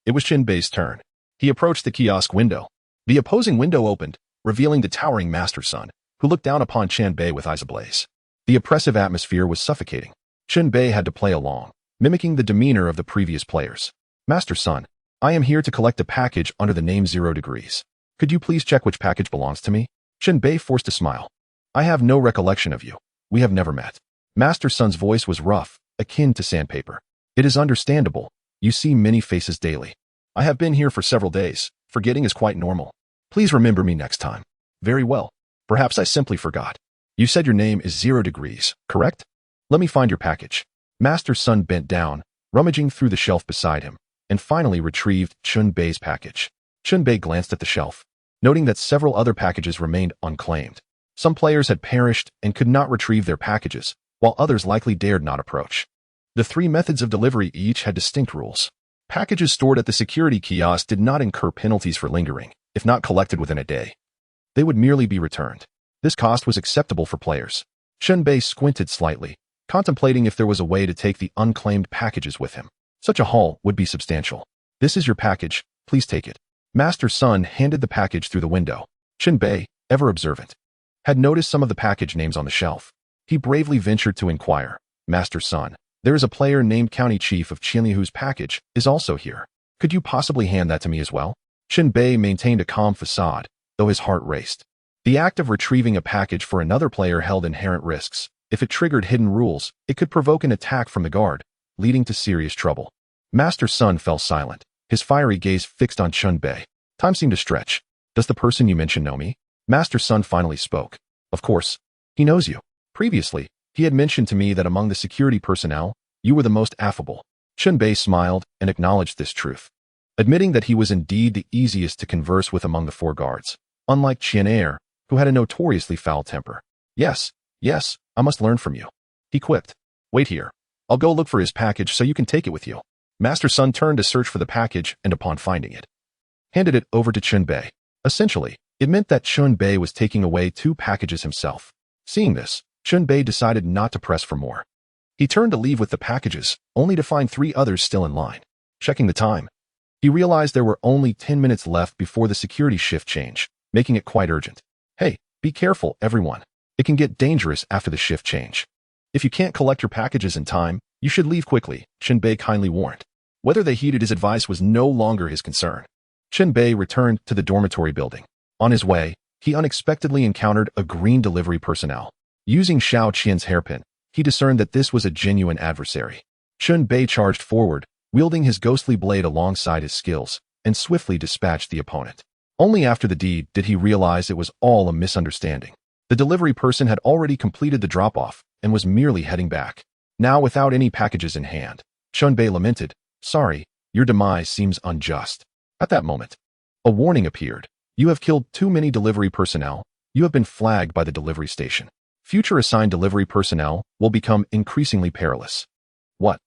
it was Chen Bei's turn. He approached the kiosk window. The opposing window opened, revealing the towering Master Sun, who looked down upon Chen Bei with eyes ablaze. The oppressive atmosphere was suffocating. Chen Bei had to play along, mimicking the demeanor of the previous players. Master Sun, I am here to collect a package under the name 0 degrees. Could you please check which package belongs to me? Chen Bei forced a smile. I have no recollection of you. We have never met. Master Sun's voice was rough, akin to sandpaper. It is understandable. You see many faces daily. I have been here for several days. Forgetting is quite normal. Please remember me next time. Very well. Perhaps I simply forgot. You said your name is 0 degrees, correct? Let me find your package. Master Sun bent down, rummaging through the shelf beside him, and finally retrieved Chen Bei's package. Chen Bei glanced at the shelf, noting that several other packages remained unclaimed. Some players had perished and could not retrieve their packages, while others likely dared not approach. The 3 methods of delivery each had distinct rules. Packages stored at the security kiosk did not incur penalties for lingering, if not collected within a day. They would merely be returned. This cost was acceptable for players. Chen Bei squinted slightly, contemplating if there was a way to take the unclaimed packages with him. Such a haul would be substantial. This is your package, please take it. Master Sun handed the package through the window. Chen Bei, ever observant, had noticed some of the package names on the shelf. He bravely ventured to inquire, Master Sun, there is a player named County Chief of Qianli whose package is also here. Could you possibly hand that to me as well? Chen Bei maintained a calm facade, though his heart raced. The act of retrieving a package for another player held inherent risks. If it triggered hidden rules, it could provoke an attack from the guard, leading to serious trouble. Master Sun fell silent, his fiery gaze fixed on Chen Bei. Time seemed to stretch. Does the person you mentioned know me? Master Sun finally spoke. Of course. He knows you. Previously, he had mentioned to me that among the security personnel, you were the most affable. Chen Bei smiled and acknowledged this truth, admitting that he was indeed the easiest to converse with among the 4 guards, unlike Qian Er, who had a notoriously foul temper. Yes, I must learn from you. He quipped. Wait here. I'll go look for his package so you can take it with you. Master Sun turned to search for the package and upon finding it, handed it over to Chen Bei. Essentially, it meant that Chen Bei was taking away 2 packages himself. Seeing this, Chen Bei decided not to press for more. He turned to leave with the packages, only to find 3 others still in line. Checking the time, he realized there were only 10 minutes left before the security shift change, making it quite urgent. Hey, be careful, everyone. It can get dangerous after the shift change. If you can't collect your packages in time, you should leave quickly, Chen Bei kindly warned. Whether they heeded his advice was no longer his concern. Chen Bei returned to the dormitory building. On his way, he unexpectedly encountered a green delivery personnel. Using Xiao Qian's hairpin, he discerned that this was a genuine adversary. Chen Bei charged forward, wielding his ghostly blade alongside his skills, and swiftly dispatched the opponent. Only after the deed did he realize it was all a misunderstanding. The delivery person had already completed the drop-off and was merely heading back. Now without any packages in hand, Chen Bei lamented, Sorry, your demise seems unjust. At that moment, a warning appeared. You have killed too many delivery personnel. You have been flagged by the delivery station. Future assigned delivery personnel will become increasingly perilous. What?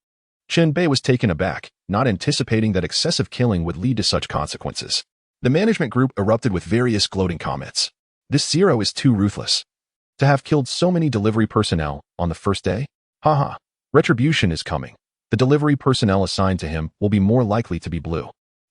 Chen Bei was taken aback, not anticipating that excessive killing would lead to such consequences. The management group erupted with various gloating comments. This 0 is too ruthless. To have killed so many delivery personnel on the first day? Haha. Retribution is coming. The delivery personnel assigned to him will be more likely to be blue.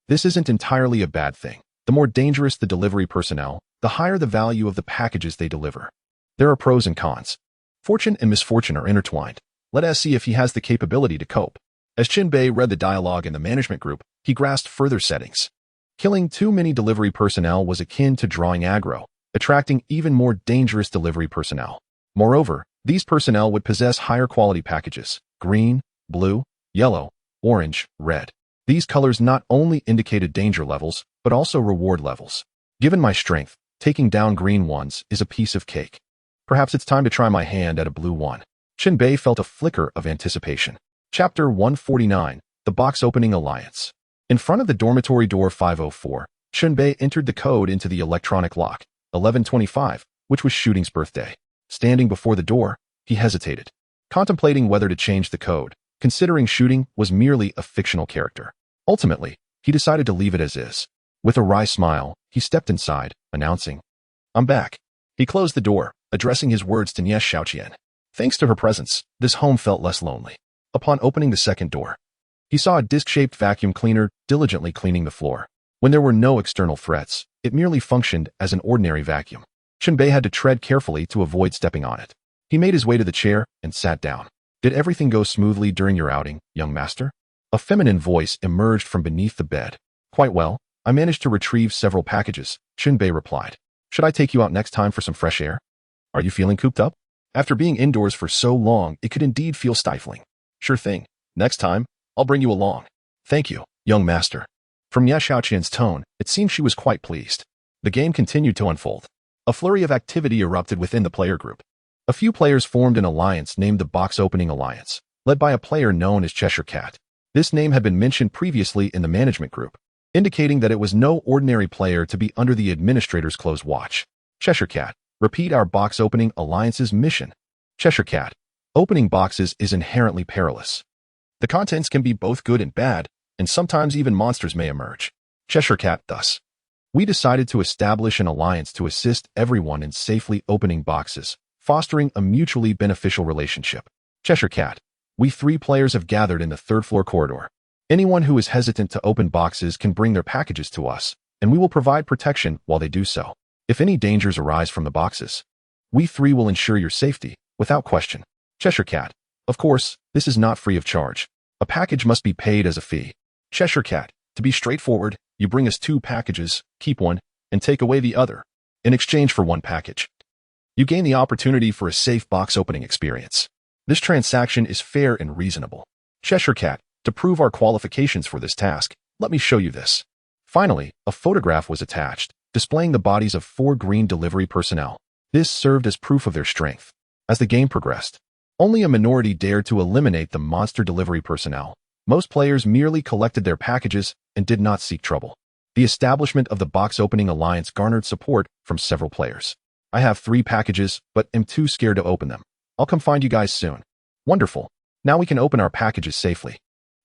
This isn't entirely a bad thing. The more dangerous the delivery personnel, the higher the value of the packages they deliver. There are pros and cons. Fortune and misfortune are intertwined. Let us see if he has the capability to cope. As Chen Bei read the dialogue in the management group, he grasped further settings. Killing too many delivery personnel was akin to drawing aggro, attracting even more dangerous delivery personnel. Moreover, these personnel would possess higher quality packages: green, blue, yellow, orange, red. These colors not only indicated danger levels, but also reward levels. Given my strength, taking down green ones is a piece of cake. Perhaps it's time to try my hand at a blue one. Chen Bei felt a flicker of anticipation. Chapter 149, The Box Opening Alliance. In front of the dormitory door 504, Chen Bei entered the code into the electronic lock, 1125, which was Shooting's birthday. Standing before the door, he hesitated, contemplating whether to change the code, considering Shooting was merely a fictional character. Ultimately, he decided to leave it as is. With a wry smile, he stepped inside, announcing, I'm back. He closed the door, addressing his words to Nies Xiaoqian. Thanks to her presence, this home felt less lonely. Upon opening the second door, he saw a disc-shaped vacuum cleaner diligently cleaning the floor. When there were no external threats, it merely functioned as an ordinary vacuum. Chen Bei had to tread carefully to avoid stepping on it. He made his way to the chair and sat down. Did everything go smoothly during your outing, young master? A feminine voice emerged from beneath the bed. Quite well. I managed to retrieve several packages, Chen Bei replied. Should I take you out next time for some fresh air? Are you feeling cooped up? After being indoors for so long, it could indeed feel stifling. Sure thing. Next time, I'll bring you along. Thank you, young master. From Ya Xiaoqian's tone, it seemed she was quite pleased. The game continued to unfold. A flurry of activity erupted within the player group. A few players formed an alliance named the Box Opening Alliance, led by a player known as Cheshire Cat. This name had been mentioned previously in the management group, indicating that it was no ordinary player to be under the administrator's close watch. Cheshire Cat, repeat our Box Opening Alliance's mission. Cheshire Cat, opening boxes is inherently perilous. The contents can be both good and bad, and sometimes even monsters may emerge. Cheshire Cat, thus. We decided to establish an alliance to assist everyone in safely opening boxes, fostering a mutually beneficial relationship. Cheshire Cat, we 3 players have gathered in the 3rd floor corridor. Anyone who is hesitant to open boxes can bring their packages to us, and we will provide protection while they do so. If any dangers arise from the boxes, we 3 will ensure your safety, without question. Cheshire Cat, of course, this is not free of charge. A package must be paid as a fee. Cheshire Cat, to be straightforward, you bring us 2 packages, keep one, and take away the other. In exchange for 1 package, you gain the opportunity for a safe box opening experience. This transaction is fair and reasonable. Cheshire Cat, to prove our qualifications for this task, let me show you this. Finally, a photograph was attached, displaying the bodies of 4 green delivery personnel. This served as proof of their strength. As the game progressed, only a minority dared to eliminate the monster delivery personnel. Most players merely collected their packages and did not seek trouble. The establishment of the Box Opening Alliance garnered support from several players. I have 3 packages, but am too scared to open them. I'll come find you guys soon. Wonderful. Now we can open our packages safely.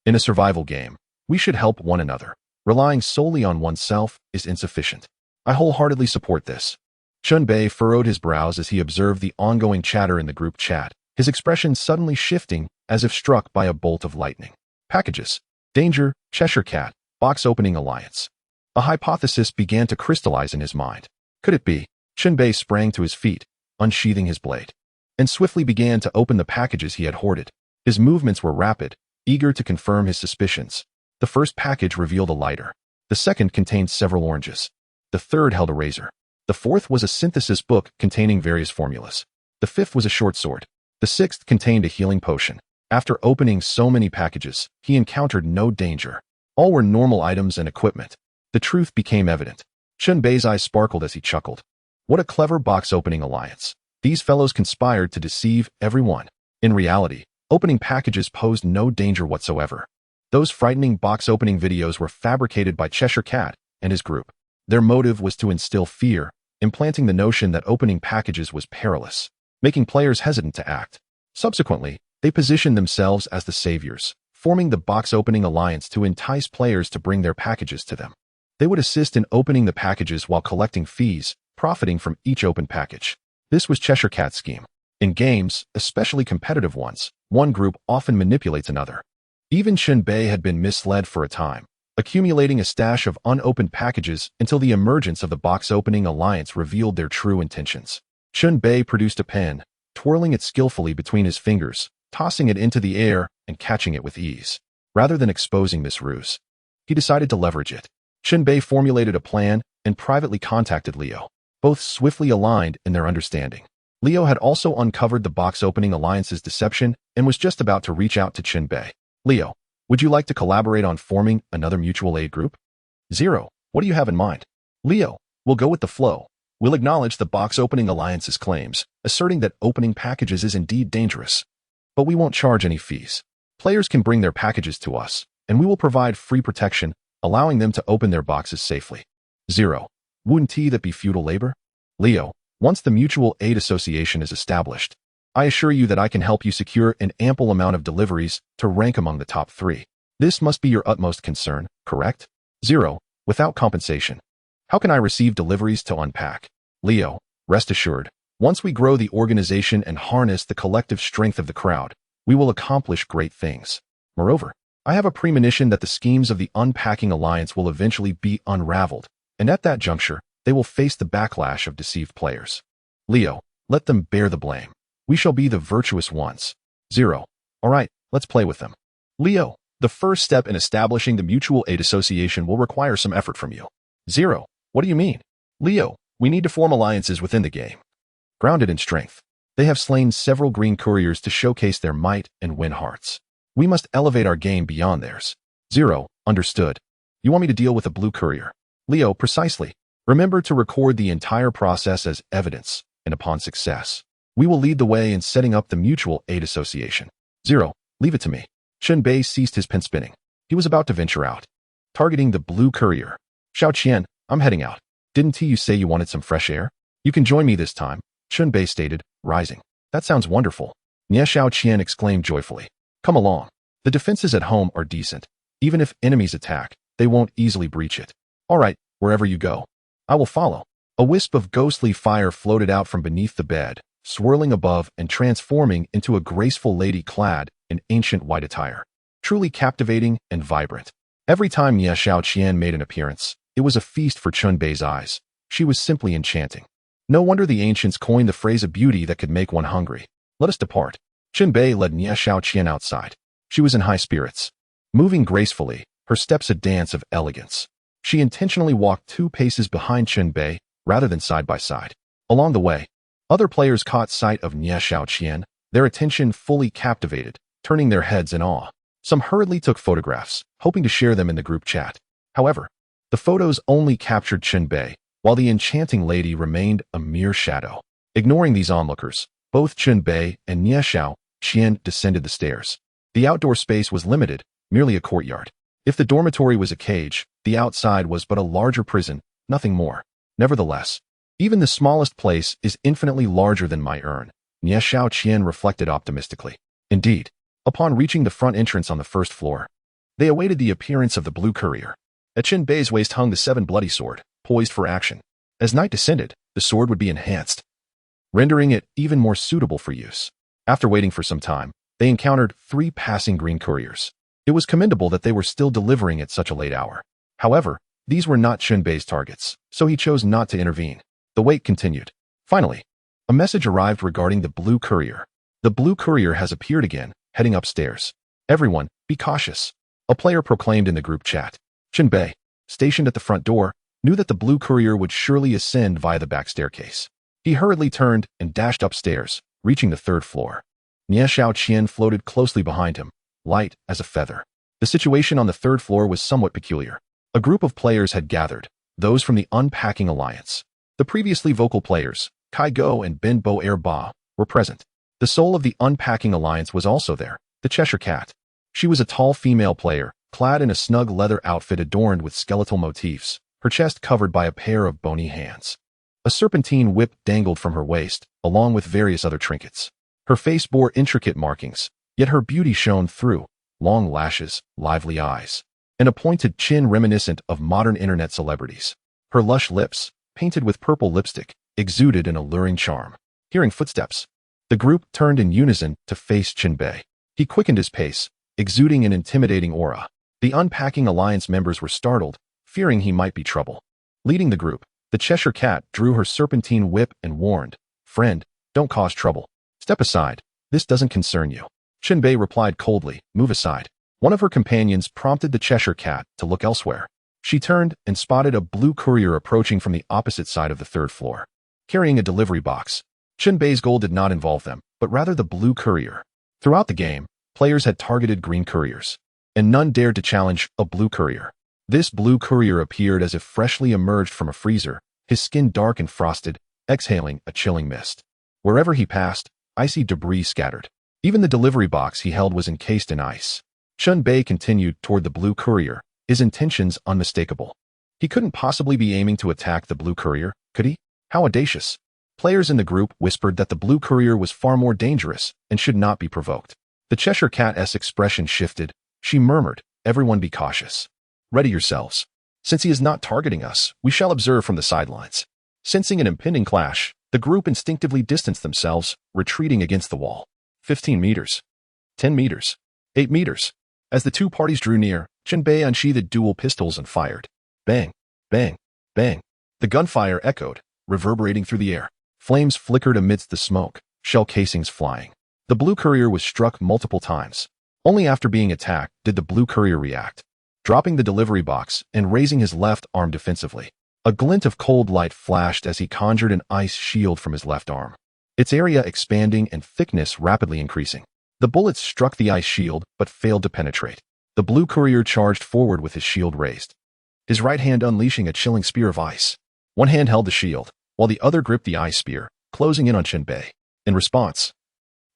In a survival game, we should help one another. Relying solely on oneself is insufficient. I wholeheartedly support this. Chen Bei furrowed his brows as he observed the ongoing chatter in the group chat, his expression suddenly shifting as if struck by a bolt of lightning. Packages. Danger, Cheshire Cat, Box Opening Alliance. A hypothesis began to crystallize in his mind. Could it be? Chen Bei sprang to his feet, unsheathing his blade, and swiftly began to open the packages he had hoarded. His movements were rapid, eager to confirm his suspicions. The first package revealed a lighter. The second contained several oranges. The third held a razor. The fourth was a synthesis book containing various formulas. The fifth was a short sword. The sixth contained a healing potion. After opening so many packages, he encountered no danger. All were normal items and equipment. The truth became evident. Chen Bei's eyes sparkled as he chuckled. What a clever box opening alliance. These fellows conspired to deceive everyone. In reality, opening packages posed no danger whatsoever. Those frightening box opening videos were fabricated by Cheshire Cat and his group. Their motive was to instill fear, implanting the notion that opening packages was perilous, making players hesitant to act. Subsequently, they positioned themselves as the saviors, forming the Box Opening Alliance to entice players to bring their packages to them. They would assist in opening the packages while collecting fees, profiting from each open package. This was Cheshire Cat's scheme. In games, especially competitive ones, one group often manipulates another. Even Chen Bei had been misled for a time, accumulating a stash of unopened packages until the emergence of the Box Opening Alliance revealed their true intentions. Chen Bei produced a pen, twirling it skillfully between his fingers, tossing it into the air and catching it with ease. Rather than exposing this ruse, he decided to leverage it. Chen Bei formulated a plan and privately contacted Leo. Both swiftly aligned in their understanding. Leo had also uncovered the Box Opening Alliance's deception and was just about to reach out to Chen Bei. Leo, would you like to collaborate on forming another mutual aid group? Zero, what do you have in mind? Leo, we'll go with the flow. We'll acknowledge the Box Opening Alliance's claims, asserting that opening packages is indeed dangerous. But we won't charge any fees. Players can bring their packages to us, and we will provide free protection, allowing them to open their boxes safely. Zero, wouldn't that be futile labor? Leo, once the Mutual Aid Association is established, I assure you that I can help you secure an ample amount of deliveries to rank among the top 3. This must be your utmost concern, correct? Zero, without compensation. How can I receive deliveries to unpack? Leo, rest assured, Once we grow the organization and harness the collective strength of the crowd, we will accomplish great things. Moreover, I have a premonition that the schemes of the Unpacking Alliance will eventually be unraveled, and at that juncture, they will face the backlash of deceived players. Leo, let them bear the blame. We shall be the virtuous ones. 0. All right, let's play with them. Leo, the first step in establishing the mutual aid association will require some effort from you. 0. What do you mean? Leo, we need to form alliances within the game. Grounded in strength, they have slain several green couriers to showcase their might and win hearts. We must elevate our game beyond theirs. 0. Understood. You want me to deal with a blue courier? Leo, precisely. Remember to record the entire process as evidence, and upon success, we will lead the way in setting up the mutual aid association. 0. Leave it to me. Chen Bei ceased his pen spinning. He was about to venture out, targeting the blue courier. Xiao Qian, I'm heading out. Didn't you say you wanted some fresh air? You can join me this time, Chen Bei stated, rising. That sounds wonderful. Xiao Qian exclaimed joyfully. Come along. The defenses at home are decent. Even if enemies attack, they won't easily breach it. All right, wherever you go, I will follow. A wisp of ghostly fire floated out from beneath the bed, swirling above and transforming into a graceful lady clad in ancient white attire. Truly captivating and vibrant. Every time Xiao Qian made an appearance, it was a feast for Chen Bei's eyes. She was simply enchanting. No wonder the ancients coined the phrase a beauty that could make one hungry. Let us depart. Chen Bei led Xiao Qian outside. She was in high spirits. Moving gracefully, her steps a dance of elegance. She intentionally walked 2 paces behind Chen Bei, rather than side by side. Along the way, other players caught sight of Xiao Qian, their attention fully captivated, turning their heads in awe. Some hurriedly took photographs, hoping to share them in the group chat. However, the photos only captured Chen Bei, while the enchanting lady remained a mere shadow. Ignoring these onlookers, both Chen Bei and Xiao Qian descended the stairs. The outdoor space was limited, merely a courtyard. If the dormitory was a cage, the outside was but a larger prison, nothing more. Nevertheless, even the smallest place is infinitely larger than my urn, Xiao Qian reflected optimistically. Indeed, upon reaching the front entrance on the first floor, they awaited the appearance of the blue courier. At Chen Bei's waist hung the 7 bloody sword, poised for action. As night descended, the sword would be enhanced, rendering it even more suitable for use. After waiting for some time, they encountered 3 passing green couriers. It was commendable that they were still delivering at such a late hour. However, these were not Chen Bei's targets, so he chose not to intervene. The wait continued. Finally, a message arrived regarding the blue courier. The blue courier has appeared again, heading upstairs. Everyone, be cautious, a player proclaimed in the group chat. Chen Bei, stationed at the front door, knew that the blue courier would surely ascend via the back staircase. He hurriedly turned and dashed upstairs, reaching the 3rd floor. Xiao Qian floated closely behind him, light as a feather. The situation on the 3rd floor was somewhat peculiar. A group of players had gathered, those from the Unpacking Alliance. The previously vocal players, Kai Go and Ben Bo Er Ba, were present. The soul of the Unpacking Alliance was also there, the Cheshire Cat. She was a tall female player, clad in a snug leather outfit adorned with skeletal motifs, her chest covered by a pair of bony hands. A serpentine whip dangled from her waist, along with various other trinkets. Her face bore intricate markings, yet her beauty shone through, long lashes, lively eyes, and a pointed chin reminiscent of modern internet celebrities. Her lush lips, painted with purple lipstick, exuded an alluring charm. Hearing footsteps, the group turned in unison to face Chen Bei. He quickened his pace, exuding an intimidating aura. The Unpacking Alliance members were startled, fearing he might be trouble. Leading the group, the Cheshire Cat drew her serpentine whip and warned, "Friend, don't cause trouble. Step aside. This doesn't concern you." Chen Bei replied coldly, "Move aside." One of her companions prompted the Cheshire Cat to look elsewhere. She turned and spotted a blue courier approaching from the opposite side of the 3rd floor, carrying a delivery box. Chen Bei's goal did not involve them, but rather the blue courier. Throughout the game, players had targeted green couriers, and none dared to challenge a blue courier. This blue courier appeared as if freshly emerged from a freezer, his skin dark and frosted, exhaling a chilling mist. Wherever he passed, icy debris scattered. Even the delivery box he held was encased in ice. Chen Bei continued toward the blue courier, his intentions unmistakable. He couldn't possibly be aiming to attack the blue courier, could he? How audacious. Players in the group whispered that the blue courier was far more dangerous and should not be provoked. The Cheshire Cat's expression shifted. She murmured, "Everyone be cautious. Ready yourselves. Since he is not targeting us, we shall observe from the sidelines." Sensing an impending clash, The group instinctively distanced themselves, retreating against the wall. 15 meters. 10 meters. 8 meters. As the two parties drew near, Chen Bei unsheathed dual pistols and fired. Bang, bang, bang. The gunfire echoed, reverberating through the air. Flames flickered amidst the smoke, shell casings flying. The blue courier was struck multiple times. Only after being attacked did the blue courier react, dropping the delivery box and raising his left arm defensively. A glint of cold light flashed as he conjured an ice shield from his left arm, its area expanding and thickness rapidly increasing. The bullets struck the ice shield but failed to penetrate. The blue courier charged forward with his shield raised, his right hand unleashing a chilling spear of ice. One hand held the shield, while the other gripped the ice spear, closing in on Chen Bei. In response,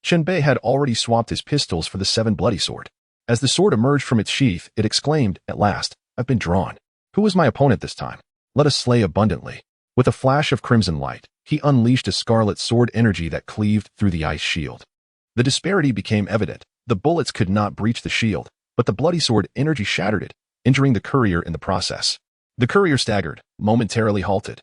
Chen Bei had already swapped his pistols for the 7 bloody sword. As the sword emerged from its sheath, it exclaimed, "At last, I've been drawn. Who is my opponent this time? Let us slay abundantly." With a flash of crimson light, he unleashed a scarlet sword energy that cleaved through the ice shield. The disparity became evident. The bullets could not breach the shield, but the bloody sword energy shattered it, injuring the courier in the process. The courier staggered, momentarily halted,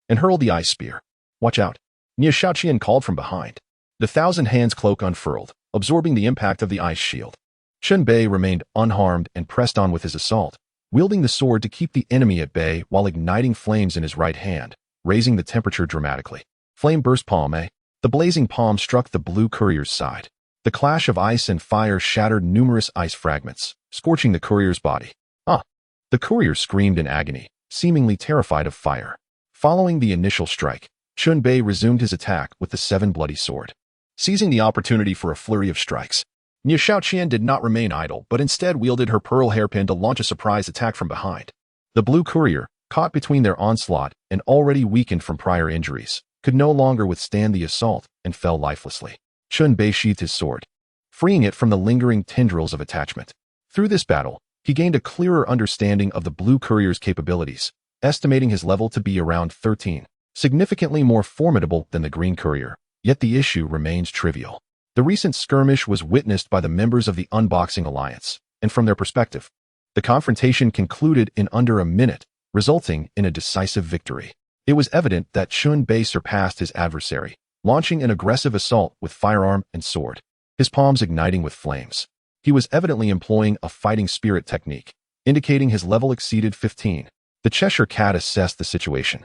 and hurled the ice spear. "Watch out," Nie Shaoqian called from behind. The 1,000 hands cloak unfurled, absorbing the impact of the ice shield. Chen Bei remained unharmed and pressed on with his assault, wielding the sword to keep the enemy at bay while igniting flames in his right hand, raising the temperature dramatically. Flame burst palm. The blazing palm struck the blue courier's side. The clash of ice and fire shattered numerous ice fragments, scorching the courier's body. "Ah!" The courier screamed in agony, seemingly terrified of fire. Following the initial strike, Chen Bei resumed his attack with the 7 bloody sword. Seizing the opportunity for a flurry of strikes, Nie Shaoqian did not remain idle, but instead wielded her pearl hairpin to launch a surprise attack from behind. The blue courier, caught between their onslaught and already weakened from prior injuries, could no longer withstand the assault and fell lifelessly. Chen Bei sheathed his sword, freeing it from the lingering tendrils of attachment. Through this battle, he gained a clearer understanding of the blue courier's capabilities, estimating his level to be around 13, significantly more formidable than the green courier. Yet the issue remains trivial. The recent skirmish was witnessed by the members of the Unboxing Alliance, and from their perspective, the confrontation concluded in under a minute, resulting in a decisive victory. It was evident that Chen Bei surpassed his adversary, launching an aggressive assault with firearm and sword, his palms igniting with flames. He was evidently employing a fighting spirit technique, indicating his level exceeded 15. The Cheshire Cat assessed the situation,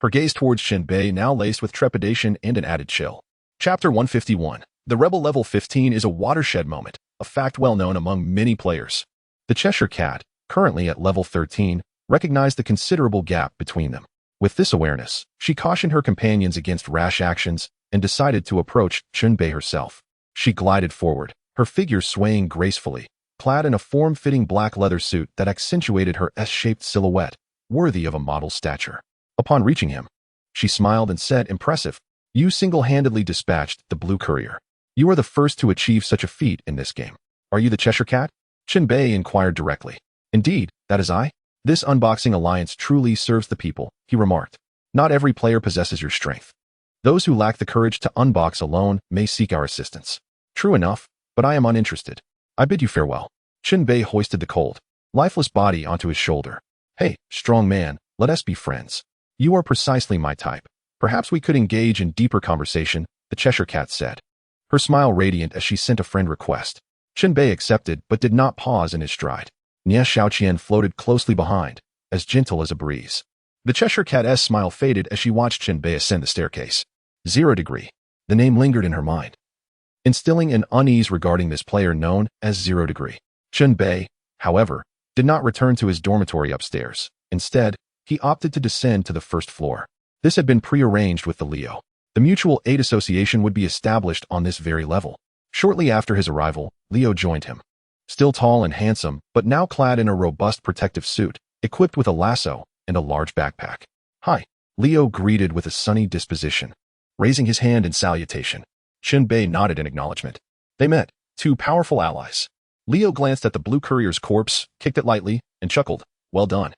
her gaze towards Chen Bei now laced with trepidation and an added chill. Chapter 151. The Rebel Level 15 is a watershed moment, a fact well known among many players. The Cheshire Cat, currently at level 13, recognized the considerable gap between them. With this awareness, she cautioned her companions against rash actions and decided to approach Chen Bei herself. She glided forward, her figure swaying gracefully, clad in a form-fitting black leather suit that accentuated her S-shaped silhouette, worthy of a model's stature. Upon reaching him, she smiled and said, "Impressive. You single-handedly dispatched the blue courier. You are the first to achieve such a feat in this game. Are you the Cheshire Cat?" Chen Bei inquired directly. "Indeed, that is I. This Unboxing Alliance truly serves the people," he remarked. "Not every player possesses your strength. Those who lack the courage to unbox alone may seek our assistance." "True enough, but I am uninterested. I bid you farewell." Chen Bei hoisted the cold, lifeless body onto his shoulder. "Hey, strong man, let us be friends. You are precisely my type. Perhaps we could engage in deeper conversation," the Cheshire Cat said, her smile radiant as she sent a friend request. Chen Bei accepted but did not pause in his stride. Nie Shaoqian floated closely behind, as gentle as a breeze. The Cheshire Cat's smile faded as she watched Chen Bei ascend the staircase. 0 degree. The name lingered in her mind, instilling an unease regarding this player known as 0 degree. Chen Bei, however, did not return to his dormitory upstairs. Instead, he opted to descend to the first floor. This had been prearranged with the Leo. The mutual aid association would be established on this very level. Shortly after his arrival, Leo joined him. Still tall and handsome, but now clad in a robust protective suit, equipped with a lasso and a large backpack. "Hi," Leo greeted with a sunny disposition, raising his hand in salutation. Chen Bei nodded in acknowledgement. They met, two powerful allies. Leo glanced at the blue courier's corpse, kicked it lightly, and chuckled. "Well done.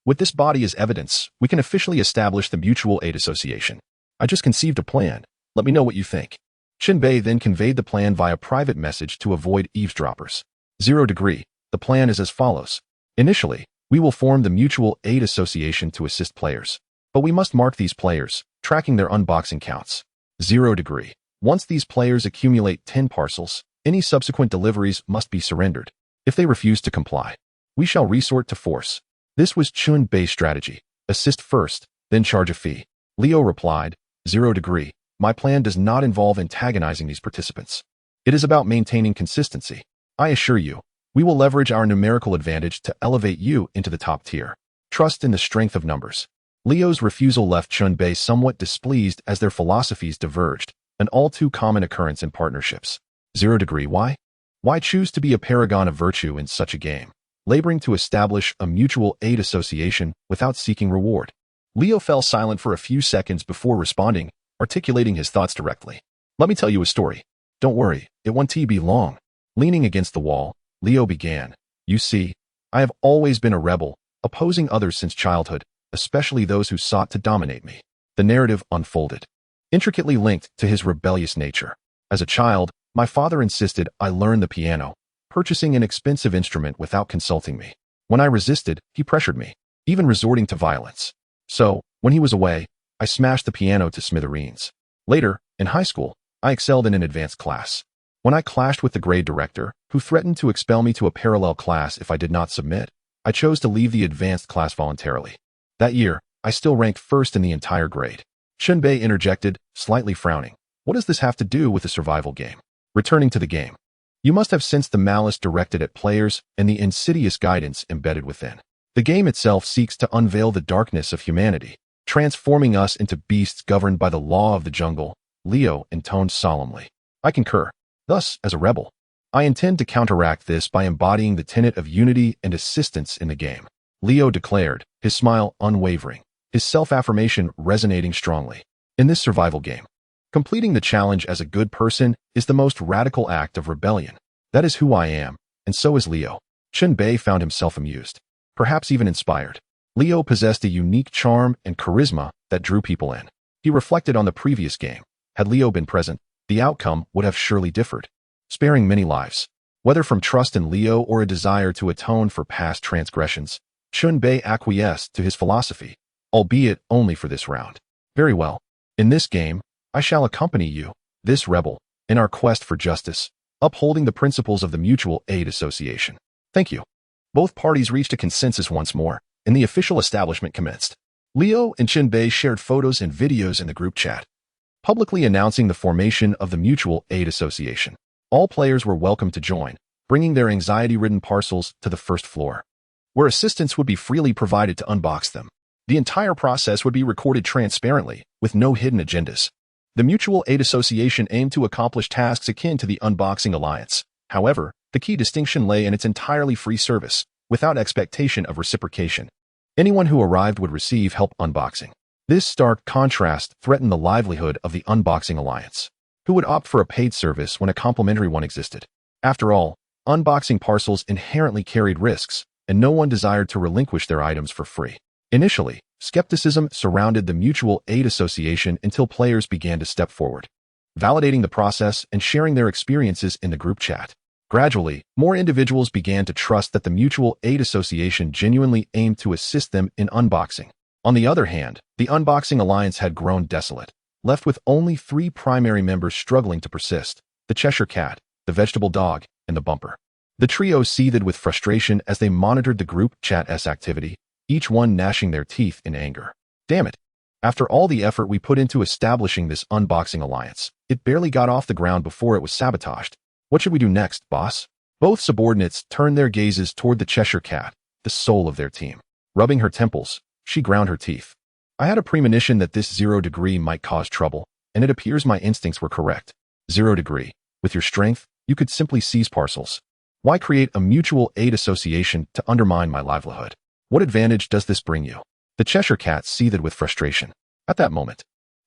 With this body as evidence, we can officially establish the Mutual Aid Association. I just conceived a plan. Let me know what you think." Chen Bei then conveyed the plan via private message to avoid eavesdroppers. 0 degree. The plan is as follows. Initially, we will form the Mutual Aid Association to assist players. But we must mark these players, tracking their unboxing counts. 0 degree. Once these players accumulate 10 parcels, any subsequent deliveries must be surrendered. If they refuse to comply, we shall resort to force. This was Chen Bei's strategy. Assist first, then charge a fee. Leo replied, 0 degree. My plan does not involve antagonizing these participants. It is about maintaining consistency. I assure you, we will leverage our numerical advantage to elevate you into the top tier. Trust in the strength of numbers. Leo's refusal left Chen Bei somewhat displeased as their philosophies diverged, an all-too-common occurrence in partnerships. 0 degree. Why? Why choose to be a paragon of virtue in such a game, laboring to establish a mutual aid association without seeking reward? Leo fell silent for a few seconds before responding, articulating his thoughts directly. Let me tell you a story. Don't worry, it won't be long. Leaning against the wall, Leo began. You see, I have always been a rebel, opposing others since childhood, especially those who sought to dominate me. The narrative unfolded, intricately linked to his rebellious nature. As a child, my father insisted I learn the piano, purchasing an expensive instrument without consulting me. When I resisted, he pressured me, even resorting to violence. So, when he was away, I smashed the piano to smithereens. Later, in high school, I excelled in an advanced class. When I clashed with the grade director, who threatened to expel me to a parallel class if I did not submit, I chose to leave the advanced class voluntarily. That year, I still ranked first in the entire grade. Chen Bei interjected, slightly frowning. What does this have to do with the survival game? Returning to the game. You must have sensed the malice directed at players and the insidious guidance embedded within. The game itself seeks to unveil the darkness of humanity, transforming us into beasts governed by the law of the jungle. Leo intoned solemnly. I concur. Thus, as a rebel, I intend to counteract this by embodying the tenet of unity and assistance in the game. Leo declared, his smile unwavering, his self-affirmation resonating strongly. In this survival game, completing the challenge as a good person is the most radical act of rebellion. That is who I am, and so is Leo. Chen Bei found himself amused, perhaps even inspired. Leo possessed a unique charm and charisma that drew people in. He reflected on the previous game. Had Leo been present, the outcome would have surely differed, sparing many lives. Whether from trust in Leo or a desire to atone for past transgressions, Chen Bei acquiesced to his philosophy, albeit only for this round. Very well. In this game, I shall accompany you, this rebel, in our quest for justice, upholding the principles of the Mutual Aid Association. Thank you. Both parties reached a consensus once more, and the official establishment commenced. Leo and Chen Bei shared photos and videos in the group chat, publicly announcing the formation of the Mutual Aid Association. All players were welcome to join, bringing their anxiety-ridden parcels to the first floor, where assistance would be freely provided to unbox them. The entire process would be recorded transparently, with no hidden agendas. The Mutual Aid Association aimed to accomplish tasks akin to the Unboxing Alliance. However, the key distinction lay in its entirely free service, without expectation of reciprocation. Anyone who arrived would receive help unboxing. This stark contrast threatened the livelihood of the Unboxing Alliance, who would opt for a paid service when a complimentary one existed. After all, unboxing parcels inherently carried risks, and no one desired to relinquish their items for free. Initially, skepticism surrounded the Mutual Aid Association until players began to step forward, validating the process and sharing their experiences in the group chat. Gradually, more individuals began to trust that the Mutual Aid Association genuinely aimed to assist them in unboxing. On the other hand, the Unboxing Alliance had grown desolate, left with only 3 primary members struggling to persist: the Cheshire Cat, the Vegetable Dog, and the Bumper. The trio seethed with frustration as they monitored the group chat's activity, each one gnashing their teeth in anger. Damn it! After all the effort we put into establishing this Unboxing Alliance, it barely got off the ground before it was sabotaged. What should we do next, boss? Both subordinates turned their gazes toward the Cheshire Cat, the soul of their team. Rubbing her temples, she ground her teeth. I had a premonition that this 0 degree might cause trouble, and it appears my instincts were correct. 0 degree. With your strength, you could simply seize parcels. Why create a Mutual Aid Association to undermine my livelihood? What advantage does this bring you? The Cheshire Cat seethed with frustration. At that moment,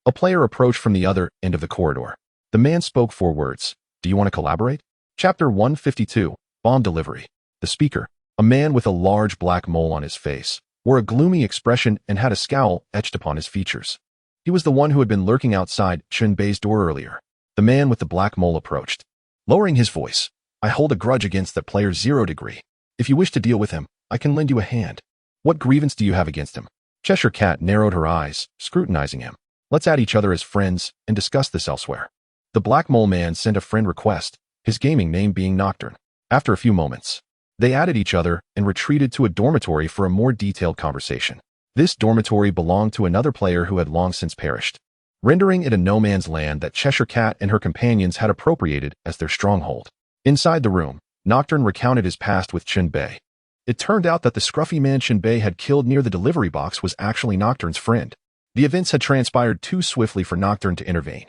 a player approached from the other end of the corridor. The man spoke 4 words. Do you want to collaborate? Chapter 152, Bomb Delivery. The speaker, a man with a large black mole on his face, wore a gloomy expression and had a scowl etched upon his features. He was the one who had been lurking outside Chen Bei's door earlier. The man with the black mole approached, lowering his voice. I hold a grudge against that player 0 degree. If you wish to deal with him, I can lend you a hand. What grievance do you have against him? Cheshire Cat narrowed her eyes, scrutinizing him. Let's add each other as friends and discuss this elsewhere. The Black Mole Man sent a friend request, his gaming name being Nocturne. After a few moments, they added each other and retreated to a dormitory for a more detailed conversation. This dormitory belonged to another player who had long since perished, rendering it a no-man's land that Cheshire Cat and her companions had appropriated as their stronghold. Inside the room, Nocturne recounted his past with Chen Bei. It turned out that the scruffy man Chen Bei had killed near the delivery box was actually Nocturne's friend. The events had transpired too swiftly for Nocturne to intervene,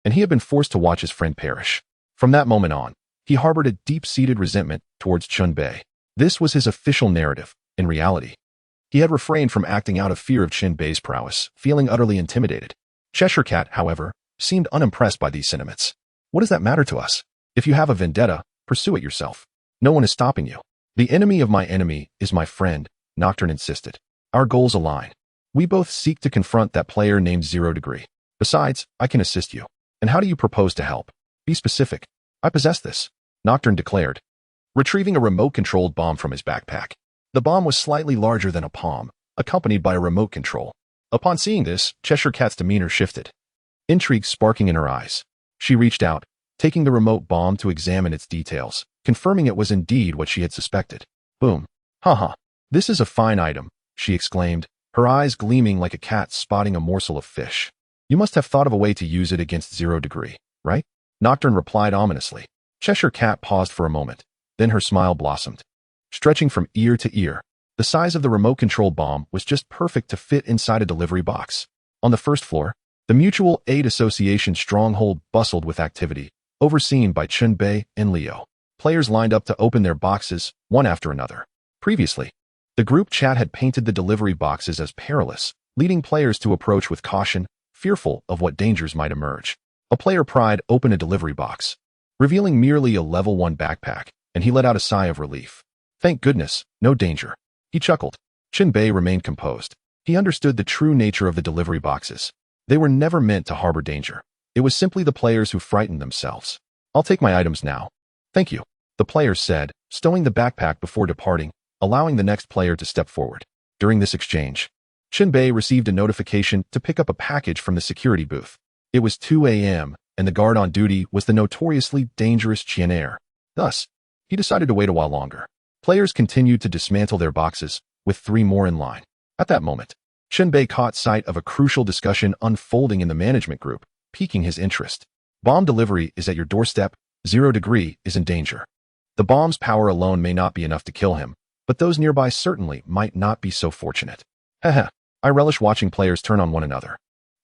and he had been forced to watch his friend perish. From that moment on, he harbored a deep-seated resentment towards Chen Bei. This was his official narrative. In reality, he had refrained from acting out of fear of Chen Bei's prowess, feeling utterly intimidated. Cheshire Cat, however, seemed unimpressed by these sentiments. What does that matter to us? If you have a vendetta, pursue it yourself. No one is stopping you. The enemy of my enemy is my friend, Nocturne insisted. Our goals align. We both seek to confront that player named 0 Degree. Besides, I can assist you. And how do you propose to help? Be specific. I possess this, Nocturne declared, retrieving a remote-controlled bomb from his backpack. The bomb was slightly larger than a palm, accompanied by a remote control. Upon seeing this, Cheshire Cat's demeanor shifted, intrigue sparking in her eyes. She reached out, taking the remote bomb to examine its details, confirming it was indeed what she had suspected. Boom. Haha. This is a fine item, she exclaimed, her eyes gleaming like a cat spotting a morsel of fish. You must have thought of a way to use it against 0 Degree, right? Nocturne replied ominously. Cheshire Cat paused for a moment, then her smile blossomed, stretching from ear to ear. The size of the remote-control bomb was just perfect to fit inside a delivery box. On the first floor, the Mutual Aid Association stronghold bustled with activity, overseen by Chen Bei and Leo. Players lined up to open their boxes, one after another. Previously, the group chat had painted the delivery boxes as perilous, leading players to approach with caution, fearful of what dangers might emerge. A player pried open a delivery box, revealing merely a level 1 backpack, and he let out a sigh of relief. Thank goodness, no danger. He chuckled. Chen Bei remained composed. He understood the true nature of the delivery boxes. They were never meant to harbor danger. It was simply the players who frightened themselves. I'll take my items now. Thank you, the player said, stowing the backpack before departing, allowing the next player to step forward. During this exchange, Chen Bei received a notification to pick up a package from the security booth. It was 2 a.m., and the guard on duty was the notoriously dangerous Chen Bei. Thus, he decided to wait a while longer. Players continued to dismantle their boxes, with 3 more in line. At that moment, Chen Bei caught sight of a crucial discussion unfolding in the management group, piquing his interest. Bomb delivery is at your doorstep. 0 Degree is in danger. The bomb's power alone may not be enough to kill him, but those nearby certainly might not be so fortunate. Haha, I relish watching players turn on one another.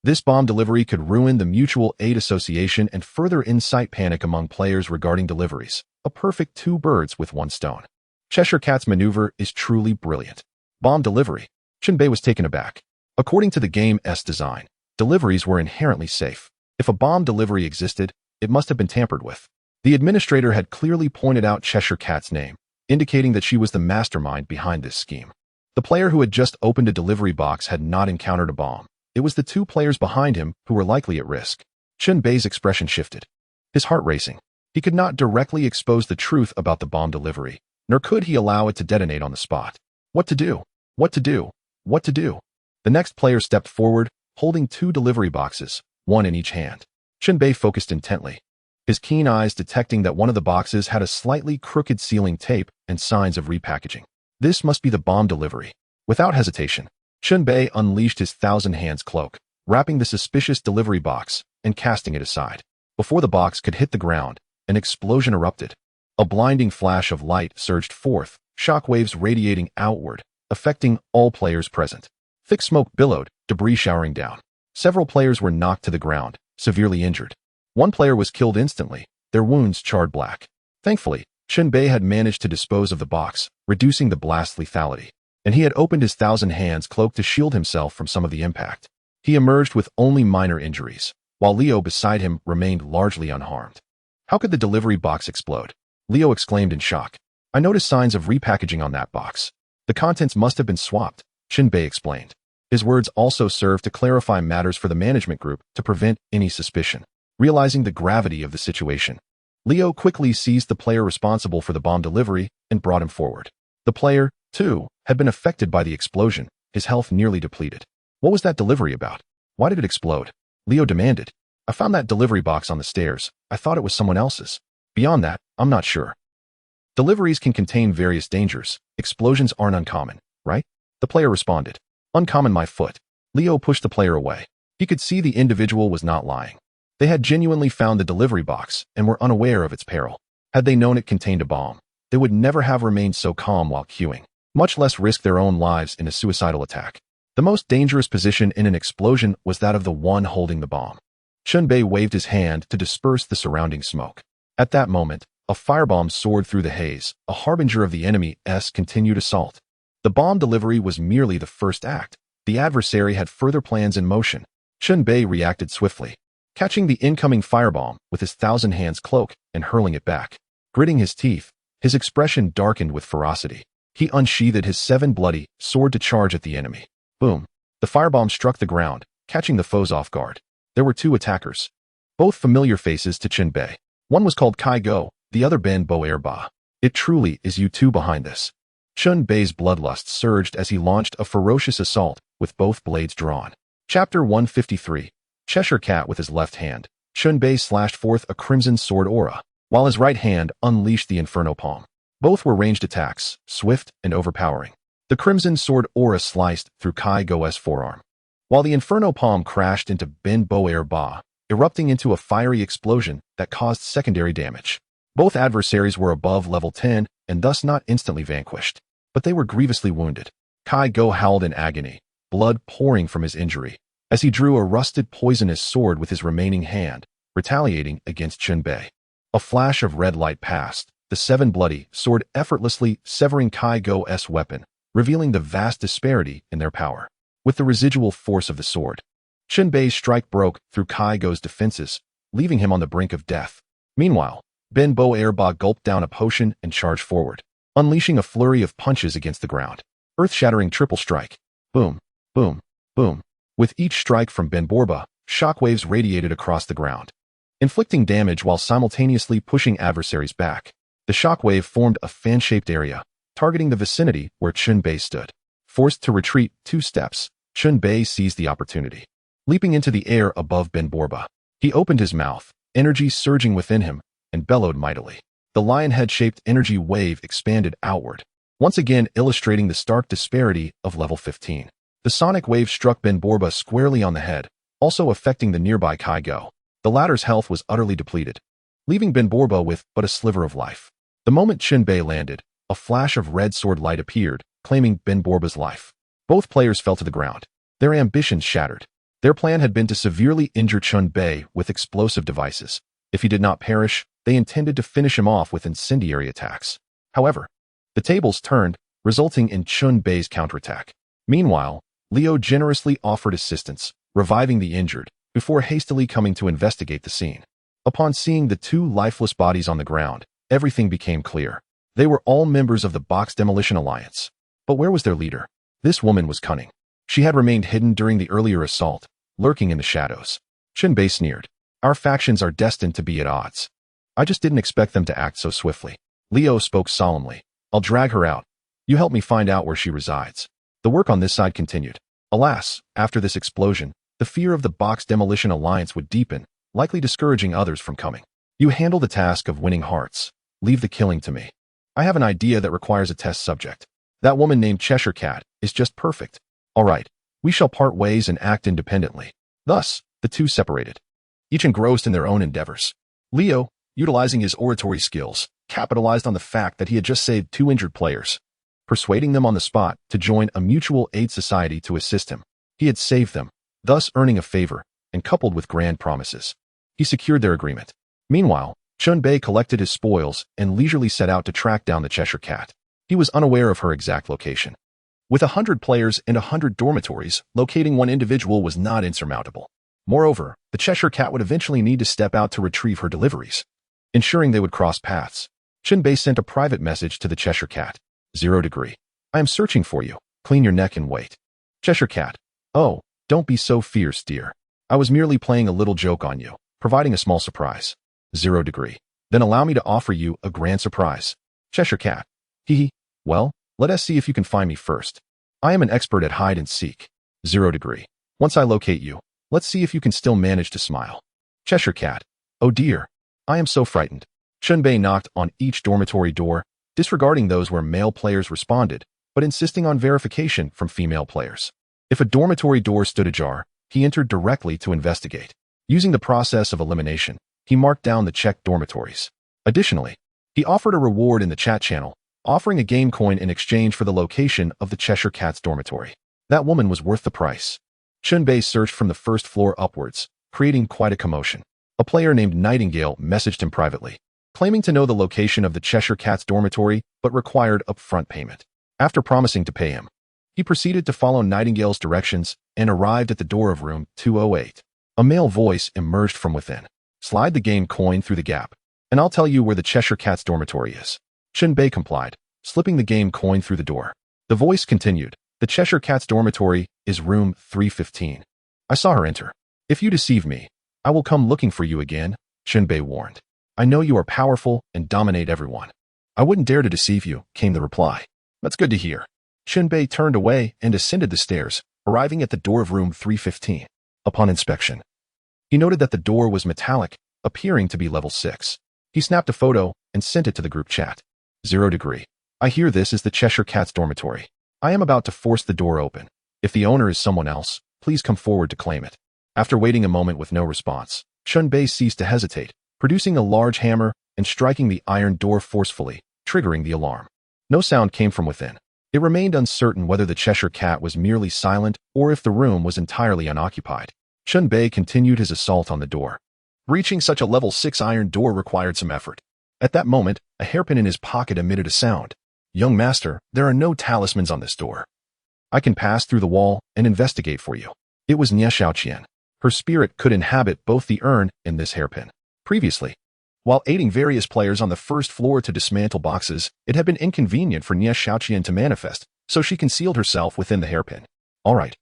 This bomb delivery could ruin the Mutual Aid Association and further incite panic among players regarding deliveries. A perfect 2 birds with 1 stone. Cheshire Cat's maneuver is truly brilliant. Bomb delivery. Chen Bei was taken aback. According to the game's design, deliveries were inherently safe. If a bomb delivery existed, it must have been tampered with. The administrator had clearly pointed out Cheshire Cat's name, indicating that she was the mastermind behind this scheme. The player who had just opened a delivery box had not encountered a bomb. It was the 2 players behind him who were likely at risk. Chen Bei's expression shifted, his heart racing. He could not directly expose the truth about the bomb delivery, nor could he allow it to detonate on the spot. What to do? What to do? What to do? The next player stepped forward, holding 2 delivery boxes, 1 in each hand. Chen Bei focused intently, his keen eyes detecting that one of the boxes had a slightly crooked sealing tape and signs of repackaging. This must be the bomb delivery. Without hesitation, Chen Bei unleashed his 1,000-hands cloak, wrapping the suspicious delivery box and casting it aside. Before the box could hit the ground, an explosion erupted. A blinding flash of light surged forth, shockwaves radiating outward, affecting all players present. Thick smoke billowed, debris showering down. Several players were knocked to the ground, severely injured. One player was killed instantly, their wounds charred black. Thankfully, Chen Bei had managed to dispose of the box, reducing the blast's lethality, and he had opened his 1,000-hands cloak to shield himself from some of the impact. He emerged with only minor injuries, while Leo beside him remained largely unharmed. How could the delivery box explode? Leo exclaimed in shock. I noticed signs of repackaging on that box. The contents must have been swapped, Chen Bei explained. His words also served to clarify matters for the management group to prevent any suspicion. Realizing the gravity of the situation, Leo quickly seized the player responsible for the bomb delivery and brought him forward. The player, too, had been affected by the explosion, his health nearly depleted. What was that delivery about? Why did it explode? Leo demanded. I found that delivery box on the stairs. I thought it was someone else's. Beyond that, I'm not sure. Deliveries can contain various dangers. Explosions aren't uncommon, right? The player responded. Uncommon, my foot. Leo pushed the player away. He could see the individual was not lying. They had genuinely found the delivery box and were unaware of its peril. Had they known it contained a bomb, they would never have remained so calm while queuing, much less risk their own lives in a suicidal attack. The most dangerous position in an explosion was that of the one holding the bomb. Chen Bei waved his hand to disperse the surrounding smoke. At that moment, a firebomb soared through the haze, a harbinger of the enemy's continued assault. The bomb delivery was merely the first act. The adversary had further plans in motion. Chen Bei reacted swiftly, catching the incoming firebomb with his thousand hands cloak and hurling it back. Gritting his teeth, his expression darkened with ferocity. He unsheathed his 7 bloody sword to charge at the enemy. Boom! The firebomb struck the ground, catching the foes off guard. There were 2 attackers, both familiar faces to Chen Bei. One was called Kai Go, the other Ben Ba. It truly is you two behind this. Chen Bei's bloodlust surged as he launched a ferocious assault with both blades drawn. Chapter 153. Cheshire Cat. With his left hand, Chen Bei slashed forth a crimson sword aura, while his right hand unleashed the Inferno Palm. Both were ranged attacks, swift and overpowering. The crimson sword aura sliced through Kai Go's forearm, while the Inferno Palm crashed into Ben Ba, erupting into a fiery explosion that caused secondary damage. Both adversaries were above level 10 and thus not instantly vanquished, but they were grievously wounded. Kai Go howled in agony, blood pouring from his injury, as he drew a rusted poisonous sword with his remaining hand, retaliating against Chen Bei. A flash of red light passed, the 7 bloody sword effortlessly severing Kai Go's weapon, revealing the vast disparity in their power. With the residual force of the sword, Chen Bei's strike broke through Kai Go's defenses, leaving him on the brink of death. Meanwhile, Ben Ba gulped down a potion and charged forward, unleashing a flurry of punches against the ground. Earth-shattering triple strike. Boom, boom, boom. With each strike from Ben Ba, shockwaves radiated across the ground, inflicting damage while simultaneously pushing adversaries back. The shockwave formed a fan-shaped area, targeting the vicinity where Chen Bei stood. Forced to retreat 2 steps, Chen Bei seized the opportunity. Leaping into the air above Ben Ba, he opened his mouth, energy surging within him, and bellowed mightily. The lion-head-shaped energy wave expanded outward, once again illustrating the stark disparity of level 15. The sonic wave struck Ben Ba squarely on the head, also affecting the nearby Kai Go. The latter's health was utterly depleted, leaving Ben Ba with but a sliver of life. The moment Chen Bei landed, a flash of red sword light appeared, claiming Ben Ba's life. Both players fell to the ground, their ambitions shattered. Their plan had been to severely injure Chen Bei with explosive devices. If he did not perish, they intended to finish him off with incendiary attacks. However, the tables turned, resulting in Chen Bei's counterattack. Meanwhile, Leo generously offered assistance, reviving the injured, before hastily coming to investigate the scene. Upon seeing the 2 lifeless bodies on the ground, everything became clear. They were all members of the Box Demolition Alliance. But where was their leader? This woman was cunning. She had remained hidden during the earlier assault, lurking in the shadows. Chen Bei sneered. Our factions are destined to be at odds. I just didn't expect them to act so swiftly. Leo spoke solemnly. I'll drag her out. You help me find out where she resides. The work on this side continued. Alas, after this explosion, the fear of the Box Demolition Alliance would deepen, likely discouraging others from coming. You handle the task of winning hearts. Leave the killing to me. I have an idea that requires a test subject. That woman named Cheshire Cat is just perfect. All right, we shall part ways and act independently. Thus, the 2 separated, each engrossed in their own endeavors. Leo, utilizing his oratory skills, capitalized on the fact that he had just saved 2 injured players, persuading them on the spot to join a mutual aid society to assist him. He had saved them, thus earning a favor, and coupled with grand promises, he secured their agreement. Meanwhile, Chen Bei collected his spoils and leisurely set out to track down the Cheshire Cat. He was unaware of her exact location. With 100 players and 100 dormitories, locating one individual was not insurmountable. Moreover, the Cheshire Cat would eventually need to step out to retrieve her deliveries, ensuring they would cross paths. Chen Bei sent a private message to the Cheshire Cat. 0 degree. I am searching for you. Clean your neck and wait. Cheshire Cat. Oh, don't be so fierce, dear. I was merely playing a little joke on you, providing a small surprise. 0 degree. Then allow me to offer you a grand surprise. Cheshire Cat. Hee hee. Well, let us see if you can find me first. I am an expert at hide and seek. 0 degree. Once I locate you, Let's see if you can still manage to smile. Cheshire Cat. Oh dear. I am so frightened. Chen Bei knocked on each dormitory door, disregarding those where male players responded, but insisting on verification from female players. If a dormitory door stood ajar, he entered directly to investigate. Using the process of elimination, he marked down the checked dormitories. Additionally, he offered a reward in the chat channel, offering a game coin in exchange for the location of the Cheshire Cat's dormitory. That woman was worth the price. Chen Bei searched from the first floor upwards, creating quite a commotion. A player named Nightingale messaged him privately, claiming to know the location of the Cheshire Cat's dormitory but required upfront payment. After promising to pay him, he proceeded to follow Nightingale's directions and arrived at the door of room 208. A male voice emerged from within. Slide the game coin through the gap, and I'll tell you where the Cheshire Cat's dormitory is. Chen Bei complied, slipping the game coin through the door. The voice continued, the Cheshire Cat's dormitory is room 315. I saw her enter. If you deceive me, I will come looking for you again, Chen Bei warned. I know you are powerful and dominate everyone. I wouldn't dare to deceive you, came the reply. That's good to hear. Chen Bei turned away and ascended the stairs, arriving at the door of room 315. Upon inspection, he noted that the door was metallic, appearing to be level 6. He snapped a photo and sent it to the group chat. 0 degree. I hear this is the Cheshire Cat's dormitory. I am about to force the door open. If the owner is someone else, please come forward to claim it. After waiting a moment with no response, Chen Bei ceased to hesitate, producing a large hammer and striking the iron door forcefully, triggering the alarm. No sound came from within. It remained uncertain whether the Cheshire Cat was merely silent or if the room was entirely unoccupied. Chen Bei continued his assault on the door. Reaching such a level 6 iron door required some effort. At that moment, a hairpin in his pocket emitted a sound. Young master, there are no talismans on this door. I can pass through the wall and investigate for you. It was Nie Xiaoqian. Her spirit could inhabit both the urn and this hairpin. Previously, while aiding various players on the first floor to dismantle boxes, it had been inconvenient for Nie Xiaoqian to manifest, so she concealed herself within the hairpin. All right.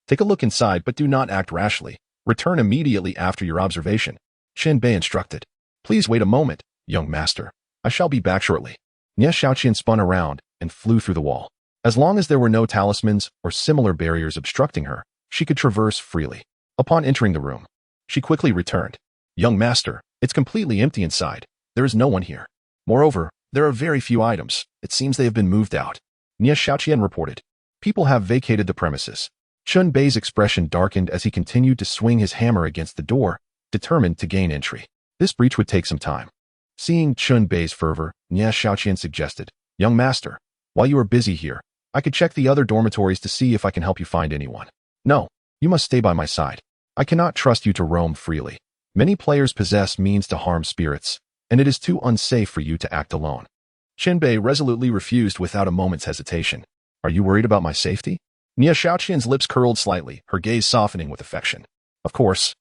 Take a look inside, but do not act rashly. Return immediately after your observation, Chen Bei instructed. Please wait a moment, young master. I shall be back shortly. Nie Xiaoqian spun around and flew through the wall. As long as there were no talismans or similar barriers obstructing her, she could traverse freely. Upon entering the room, she quickly returned. Young master, it's completely empty inside. There is no one here. Moreover, there are very few items. It seems they have been moved out. Nie Xiaoqian reported. People have vacated the premises. Chen Bei's expression darkened as he continued to swing his hammer against the door, determined to gain entry. This breach would take some time. Seeing Chen Bei's fervor, Nie Xiaoqian suggested, Young master, while you are busy here, I could check the other dormitories to see if I can help you find anyone. No, you must stay by my side. I cannot trust you to roam freely. Many players possess means to harm spirits, and it is too unsafe for you to act alone. Chen Bei resolutely refused without a moment's hesitation. Are you worried about my safety? Nie Xiaoqian's lips curled slightly, her gaze softening with affection. Of course.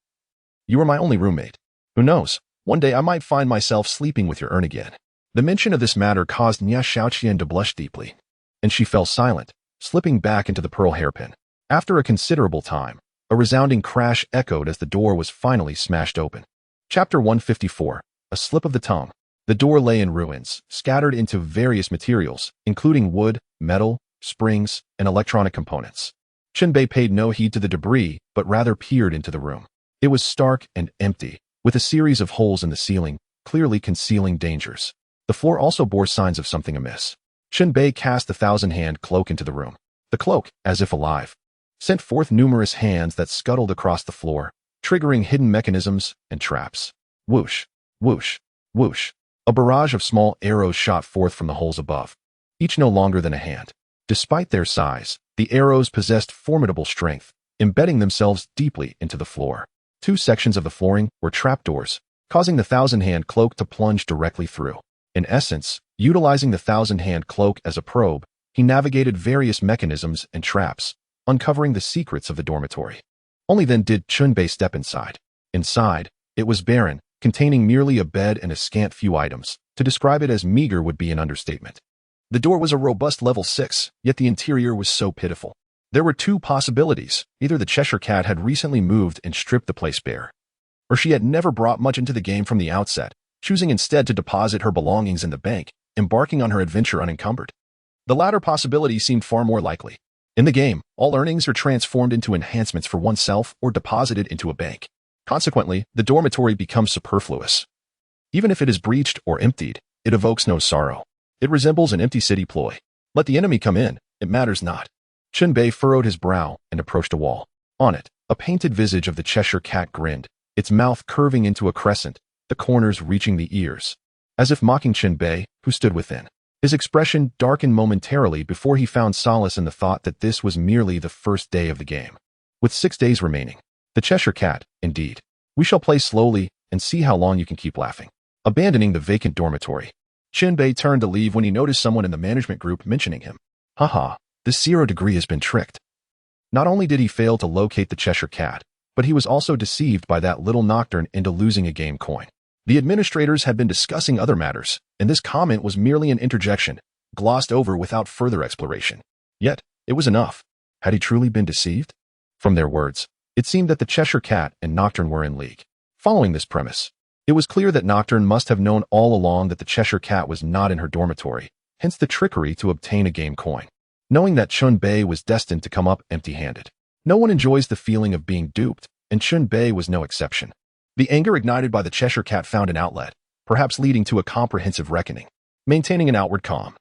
You are my only roommate. Who knows, one day I might find myself sleeping with your urn again. The mention of this matter caused Nie Xiaoqian to blush deeply, and she fell silent, slipping back into the pearl hairpin. After a considerable time, a resounding crash echoed as the door was finally smashed open. Chapter 154, A Slip of the Tongue. The door lay in ruins, scattered into various materials, including wood, metal, springs, and electronic components. Chen Bei paid no heed to the debris, but rather peered into the room. It was stark and empty, with a series of holes in the ceiling, clearly concealing dangers. The floor also bore signs of something amiss. Chen Bei cast the thousand-hand cloak into the room. The cloak, as if alive, sent forth numerous hands that scuttled across the floor, triggering hidden mechanisms and traps. Whoosh, whoosh, whoosh. A barrage of small arrows shot forth from the holes above, each no longer than a hand. Despite their size, the arrows possessed formidable strength, embedding themselves deeply into the floor. Two sections of the flooring were trapdoors, causing the thousand-hand cloak to plunge directly through. In essence, utilizing the thousand-hand cloak as a probe, he navigated various mechanisms and traps, uncovering the secrets of the dormitory. Only then did Chen Bei step inside. Inside, it was barren, containing merely a bed and a scant few items. To describe it as meager would be an understatement. The door was a robust level 6, yet the interior was so pitiful. There were two possibilities. Either the Cheshire Cat had recently moved and stripped the place bare, or she had never brought much into the game from the outset, choosing instead to deposit her belongings in the bank, embarking on her adventure unencumbered. The latter possibility seemed far more likely. In the game, all earnings are transformed into enhancements for oneself or deposited into a bank. Consequently, the dormitory becomes superfluous. Even if it is breached or emptied, it evokes no sorrow. It resembles an empty city ploy. Let the enemy come in, it matters not. Chen Bei furrowed his brow and approached a wall. On it, a painted visage of the Cheshire Cat grinned, its mouth curving into a crescent, the corners reaching the ears, as if mocking Chen Bei, who stood within. His expression darkened momentarily before he found solace in the thought that this was merely the first day of the game. With 6 days remaining, the Cheshire Cat, indeed. We shall play slowly and see how long you can keep laughing. Abandoning the vacant dormitory, Chen Bei turned to leave when he noticed someone in the management group mentioning him. Haha, this 0 degree has been tricked. Not only did he fail to locate the Cheshire Cat, but he was also deceived by that little nocturne into losing a game coin. The administrators had been discussing other matters, and this comment was merely an interjection, glossed over without further exploration. Yet, it was enough. Had he truly been deceived? From their words, it seemed that the Cheshire Cat and Nocturne were in league. Following this premise, it was clear that Nocturne must have known all along that the Cheshire Cat was not in her dormitory, hence the trickery to obtain a game coin. Knowing that Chen Bei was destined to come up empty-handed. No one enjoys the feeling of being duped, and Chen Bei was no exception. The anger ignited by the Cheshire Cat found an outlet, perhaps leading to a comprehensive reckoning. Maintaining an outward calm,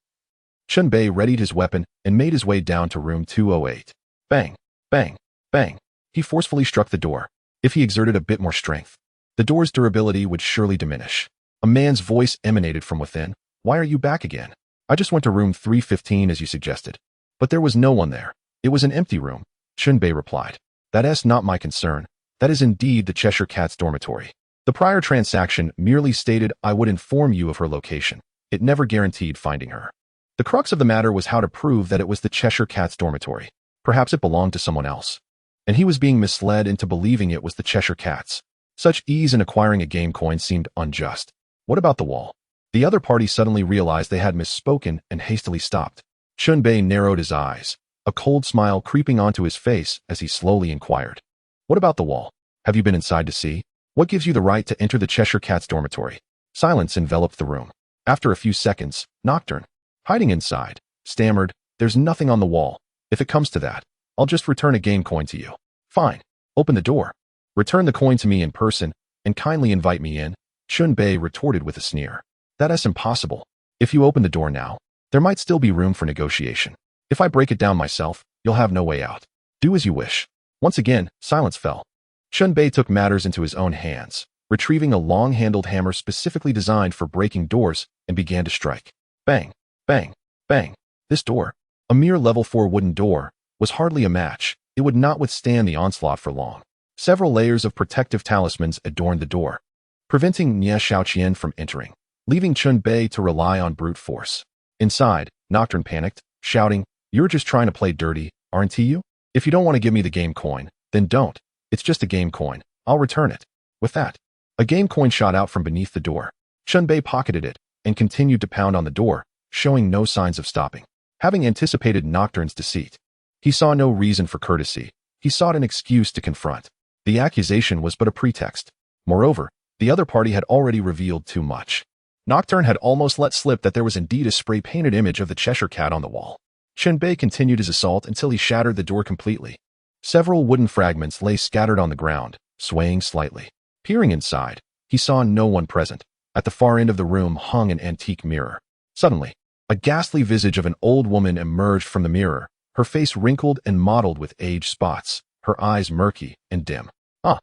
Chen Bei readied his weapon and made his way down to room 208. Bang, bang, bang. He forcefully struck the door. If he exerted a bit more strength, the door's durability would surely diminish. A man's voice emanated from within. Why are you back again? I just went to room 315 as you suggested. But there was no one there. It was an empty room, Chen Bei replied. That's not my concern. That is indeed the Cheshire Cat's dormitory. The prior transaction merely stated I would inform you of her location. It never guaranteed finding her. The crux of the matter was how to prove that it was the Cheshire Cat's dormitory. Perhaps it belonged to someone else. And he was being misled into believing it was the Cheshire Cat's. Such ease in acquiring a game coin seemed unjust. What about the wall? The other party suddenly realized they had misspoken and hastily stopped. Chen Bei narrowed his eyes, a cold smile creeping onto his face as he slowly inquired. What about the wall? Have you been inside to see? What gives you the right to enter the Cheshire Cat's dormitory? Silence enveloped the room. After a few seconds, Nocturne, hiding inside, stammered, There's nothing on the wall. If it comes to that, I'll just return a game coin to you. Fine. Open the door. Return the coin to me in person, and kindly invite me in, Chen Bei retorted with a sneer. That's impossible. If you open the door now, there might still be room for negotiation. If I break it down myself, you'll have no way out. Do as you wish. Once again, silence fell. Chen Bei took matters into his own hands, retrieving a long-handled hammer specifically designed for breaking doors, and began to strike. Bang, bang, bang. This door, a mere level 4 wooden door, was hardly a match. It would not withstand the onslaught for long. Several layers of protective talismans adorned the door, preventing Nie Xiaoqian from entering, leaving Chen Bei to rely on brute force. Inside, Nocturne panicked, shouting, You're just trying to play dirty, aren't you? If you don't want to give me the game coin, then don't. It's just a game coin. I'll return it. With that, a game coin shot out from beneath the door. Chen Bei pocketed it and continued to pound on the door, showing no signs of stopping. Having anticipated Nocturne's deceit, he saw no reason for courtesy. He sought an excuse to confront. The accusation was but a pretext. Moreover, the other party had already revealed too much. Nocturne had almost let slip that there was indeed a spray-painted image of the Cheshire Cat on the wall. Chen Bei continued his assault until he shattered the door completely. Several wooden fragments lay scattered on the ground, swaying slightly. Peering inside, he saw no one present. At the far end of the room hung an antique mirror. Suddenly, a ghastly visage of an old woman emerged from the mirror, her face wrinkled and mottled with age spots, her eyes murky and dim. Ah!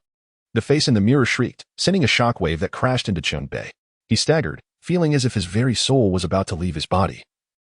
The face in the mirror shrieked, sending a shockwave that crashed into Chen Bei. He staggered, feeling as if his very soul was about to leave his body.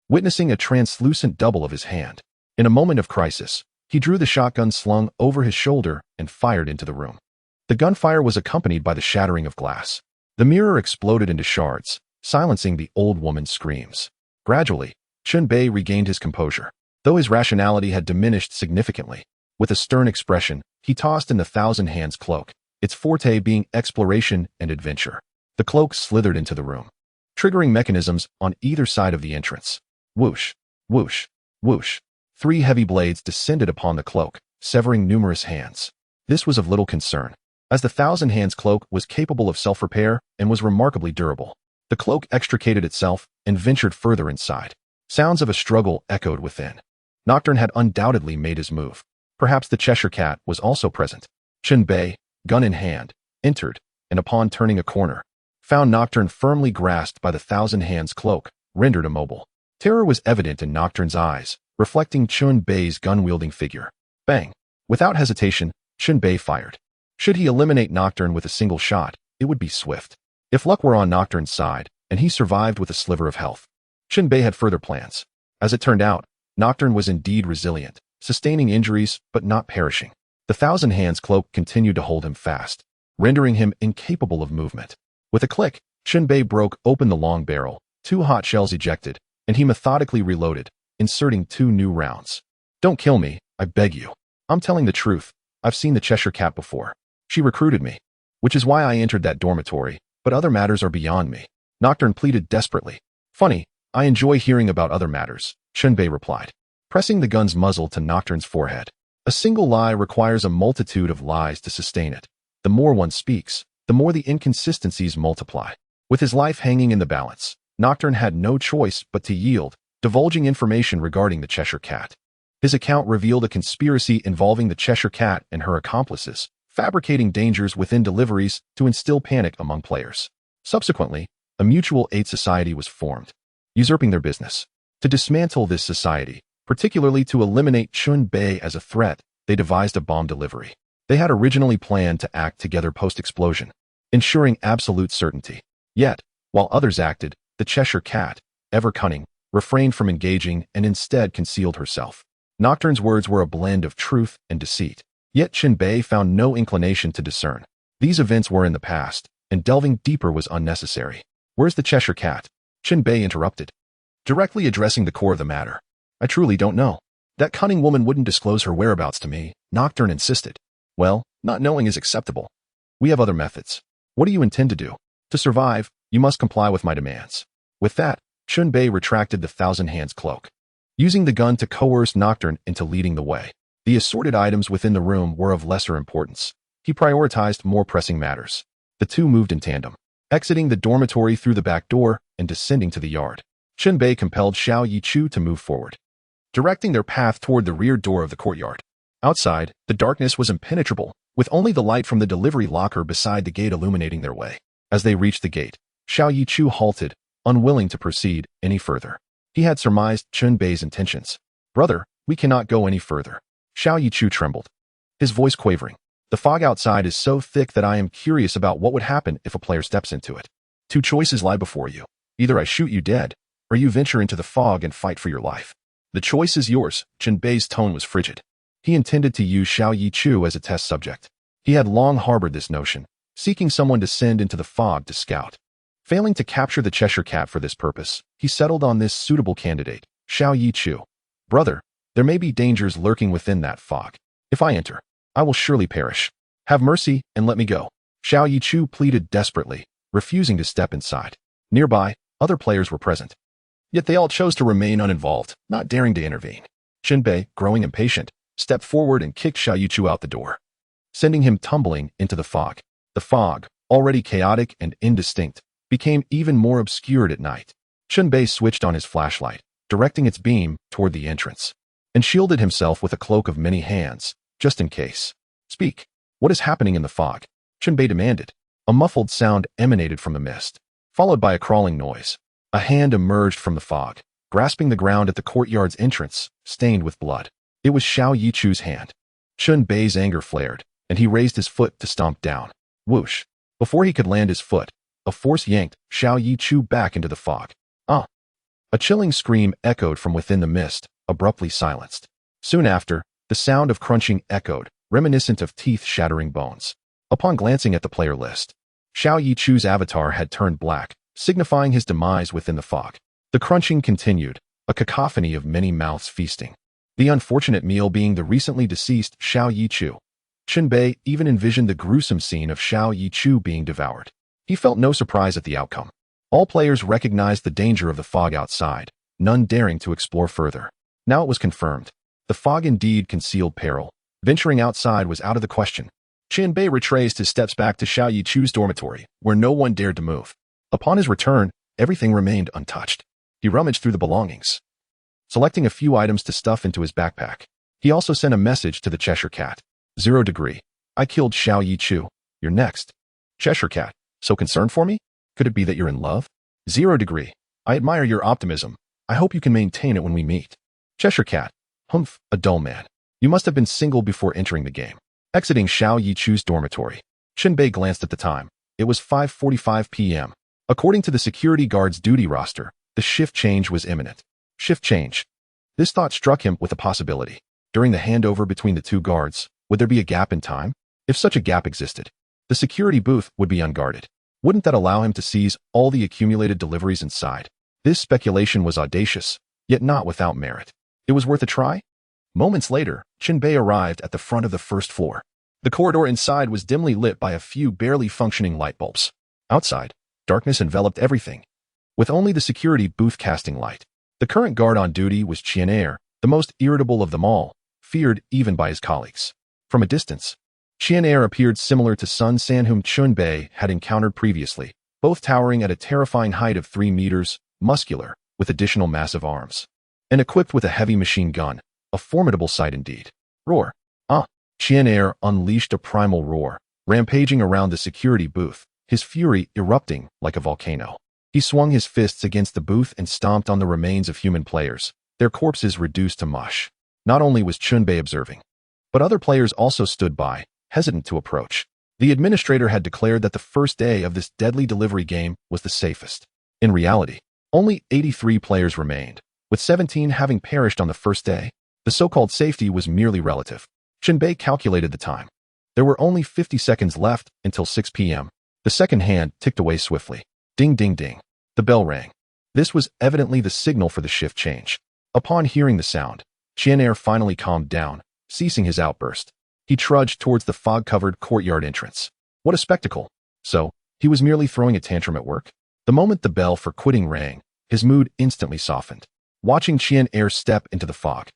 Witnessing a translucent double of his hand. In a moment of crisis, he drew the shotgun slung over his shoulder and fired into the room. The gunfire was accompanied by the shattering of glass. The mirror exploded into shards, silencing the old woman's screams. Gradually, Chen Bei regained his composure, though his rationality had diminished significantly. With a stern expression, he tossed in the Thousand Hands cloak, its forte being exploration and adventure. The cloak slithered into the room, triggering mechanisms on either side of the entrance. Whoosh, whoosh, whoosh. 3 heavy blades descended upon the cloak, severing numerous hands. This was of little concern, as the Thousand Hands cloak was capable of self-repair and was remarkably durable. The cloak extricated itself and ventured further inside. Sounds of a struggle echoed within. Nocturne had undoubtedly made his move. Perhaps the Cheshire Cat was also present. Chen Bei, gun in hand, entered, and upon turning a corner, found Nocturne firmly grasped by the thousand hands cloak, rendered immobile. Terror was evident in Nocturne's eyes, reflecting Chen Bei's gun-wielding figure. Bang! Without hesitation, Chen Bei fired. Should he eliminate Nocturne with a single shot, it would be swift. If luck were on Nocturne's side, and he survived with a sliver of health, Chen Bei had further plans. As it turned out, Nocturne was indeed resilient, sustaining injuries but not perishing. The thousand hands cloak continued to hold him fast, rendering him incapable of movement. With a click, Chen Bei broke open the long barrel, 2 hot shells ejected, and he methodically reloaded, inserting 2 new rounds. Don't kill me, I beg you. I'm telling the truth. I've seen the Cheshire Cat before. She recruited me, which is why I entered that dormitory, but other matters are beyond me. Nocturne pleaded desperately. Funny, I enjoy hearing about other matters, Chen Bei replied, pressing the gun's muzzle to Nocturne's forehead. A single lie requires a multitude of lies to sustain it. The more one speaks, the more the inconsistencies multiply. With his life hanging in the balance, Nocturne had no choice but to yield, divulging information regarding the Cheshire Cat. His account revealed a conspiracy involving the Cheshire Cat and her accomplices, fabricating dangers within deliveries to instill panic among players. Subsequently, a mutual aid society was formed, usurping their business. To dismantle this society, particularly to eliminate Chen Bei as a threat, they devised a bomb delivery. They had originally planned to act together post-explosion, ensuring absolute certainty. Yet, while others acted, the Cheshire Cat, ever cunning, refrained from engaging and instead concealed herself. Nocturne's words were a blend of truth and deceit. Yet Chen Bei found no inclination to discern. These events were in the past, and delving deeper was unnecessary. Where's the Cheshire Cat? Chen Bei interrupted, directly addressing the core of the matter. I truly don't know. That cunning woman wouldn't disclose her whereabouts to me, Nocturne insisted. Well, not knowing is acceptable. We have other methods. What do you intend to do? To survive, you must comply with my demands. With that, Chen Bei retracted the thousand hands cloak, using the gun to coerce Nocturne into leading the way. The assorted items within the room were of lesser importance. He prioritized more pressing matters. The two moved in tandem, exiting the dormitory through the back door and descending to the yard. Chen Bei compelled Xiao Yichu to move forward, directing their path toward the rear door of the courtyard. Outside, the darkness was impenetrable, with only the light from the delivery locker beside the gate illuminating their way. As they reached the gate, Xiao Yichu halted, unwilling to proceed any further. He had surmised Chen Bei's intentions. Brother, we cannot go any further. Xiao Yichu trembled, his voice quavering. The fog outside is so thick that I am curious about what would happen if a player steps into it. 2 choices lie before you. Either I shoot you dead, or you venture into the fog and fight for your life. The choice is yours. Chen Bei's tone was frigid. He intended to use Xiao Yichu as a test subject. He had long harbored this notion, seeking someone to send into the fog to scout. Failing to capture the Cheshire Cat for this purpose, he settled on this suitable candidate, Xiao Yichu. Brother, there may be dangers lurking within that fog. If I enter, I will surely perish. Have mercy and let me go. Xiao Yichu pleaded desperately, refusing to step inside. Nearby, other players were present. Yet they all chose to remain uninvolved, not daring to intervene. Chen Bei, growing impatient, stepped forward and kicked Xiao Yichu out the door, sending him tumbling into the fog. The fog, already chaotic and indistinct, became even more obscured at night. Chen Bei switched on his flashlight, directing its beam toward the entrance, and shielded himself with a cloak of many hands, just in case. Speak. What is happening in the fog? Chen Bei demanded. A muffled sound emanated from the mist, followed by a crawling noise. A hand emerged from the fog, grasping the ground at the courtyard's entrance, stained with blood. It was Xiao Yichu's hand. Chen Bei's anger flared, and he raised his foot to stomp down. Whoosh! Before he could land his foot, a force yanked Xiao Yichu back into the fog. Ah! A chilling scream echoed from within the mist, abruptly silenced. Soon after, the sound of crunching echoed, reminiscent of teeth shattering bones. Upon glancing at the player list, Xiao Yichu's avatar had turned black, signifying his demise within the fog. The crunching continued, a cacophony of many mouths feasting. The unfortunate meal being the recently deceased Xiao Yichu. Chen Bei even envisioned the gruesome scene of Xiao Yichu being devoured. He felt no surprise at the outcome. All players recognized the danger of the fog outside, none daring to explore further. Now it was confirmed. The fog indeed concealed peril. Venturing outside was out of the question. Chen Bei retraced his steps back to Xiao Yichu's dormitory, where no one dared to move. Upon his return, everything remained untouched. He rummaged through the belongings, selecting a few items to stuff into his backpack. He also sent a message to the Cheshire Cat. 0 degree. I killed Xiao Yi Chu. You're next. Cheshire Cat. So concerned for me? Could it be that you're in love? 0 degree. I admire your optimism. I hope you can maintain it when we meet. Cheshire Cat. Humph, a dull man. You must have been single before entering the game. Exiting Xiao Yi Chu's dormitory. Chen Bei glanced at the time. It was 5:45 p.m. According to the security guard's duty roster, the shift change was imminent. Shift change. This thought struck him with a possibility. During the handover between the two guards, would there be a gap in time? If such a gap existed, the security booth would be unguarded. Wouldn't that allow him to seize all the accumulated deliveries inside? This speculation was audacious, yet not without merit. It was worth a try? Moments later, Chen Bei arrived at the front of the first floor. The corridor inside was dimly lit by a few barely functioning light bulbs. Outside, darkness enveloped everything, with only the security booth casting light. The current guard on duty was Chen Bei, the most irritable of them all, feared even by his colleagues. From a distance, Chen Bei appeared similar to Sun San, whom Chen Bei had encountered previously, both towering at a terrifying height of 3 meters, muscular, with additional massive arms, and equipped with a heavy machine gun. A formidable sight indeed. Roar. Chen Bei unleashed a primal roar, rampaging around the security booth, his fury erupting like a volcano. He swung his fists against the booth and stomped on the remains of human players, their corpses reduced to mush. Not only was Chen Bei observing, but other players also stood by, hesitant to approach. The administrator had declared that the first day of this deadly delivery game was the safest. In reality, only 83 players remained, with 17 having perished on the first day. The so-called safety was merely relative. Chen Bei calculated the time. There were only 50 seconds left until 6 p.m. The second hand ticked away swiftly. Ding, ding, ding. The bell rang. This was evidently the signal for the shift change. Upon hearing the sound, Chen Bei finally calmed down, ceasing his outburst. He trudged towards the fog-covered courtyard entrance. What a spectacle. So, he was merely throwing a tantrum at work? The moment the bell for quitting rang, his mood instantly softened. Watching Chen Bei step into the fog,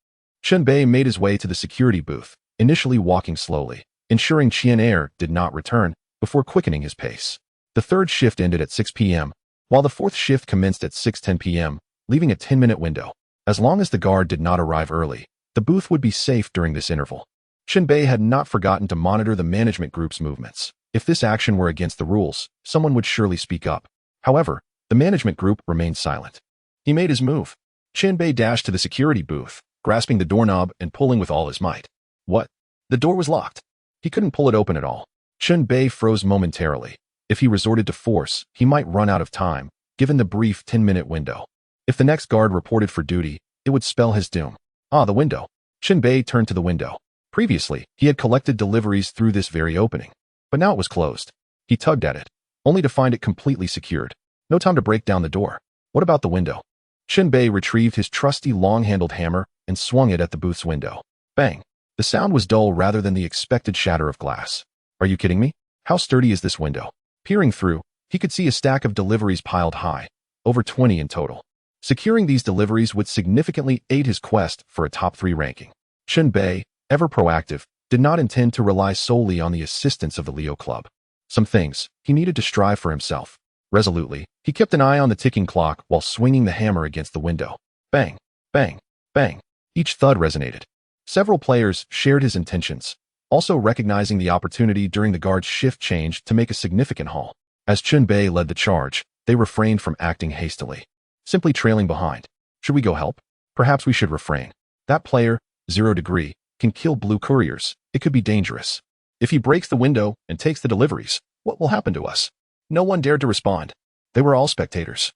Chen Bei made his way to the security booth, initially walking slowly, ensuring Chen Bei did not return, before quickening his pace. The third shift ended at 6 p.m., while the fourth shift commenced at 6:10 p.m., leaving a 10-minute window. As long as the guard did not arrive early, the booth would be safe during this interval. Chen Bei had not forgotten to monitor the management group's movements. If this action were against the rules, someone would surely speak up. However, the management group remained silent. He made his move. Chen Bei dashed to the security booth, grasping the doorknob and pulling with all his might. What? The door was locked. He couldn't pull it open at all. Chen Bei froze momentarily. If he resorted to force, he might run out of time, given the brief 10-minute window. If the next guard reported for duty, it would spell his doom. The window. Chen Bei turned to the window. Previously, he had collected deliveries through this very opening, but now it was closed. He tugged at it, only to find it completely secured. No time to break down the door. What about the window? Chen Bei retrieved his trusty long-handled hammer and swung it at the booth's window. Bang! The sound was dull rather than the expected shatter of glass. Are you kidding me? How sturdy is this window? Peering through, he could see a stack of deliveries piled high, over 20 in total. Securing these deliveries would significantly aid his quest for a top 3 ranking. Chen Bei, ever proactive, did not intend to rely solely on the assistance of the Leo Club. Some things, he needed to strive for himself. Resolutely, he kept an eye on the ticking clock while swinging the hammer against the window. Bang, bang, bang. Each thud resonated. Several players shared his intentions, also recognizing the opportunity during the guard's shift change to make a significant haul. As Chen Bei led the charge, they refrained from acting hastily, simply trailing behind. Should we go help? Perhaps we should refrain. That player, 0 degree, can kill blue couriers. It could be dangerous. If he breaks the window and takes the deliveries, what will happen to us? No one dared to respond. They were all spectators,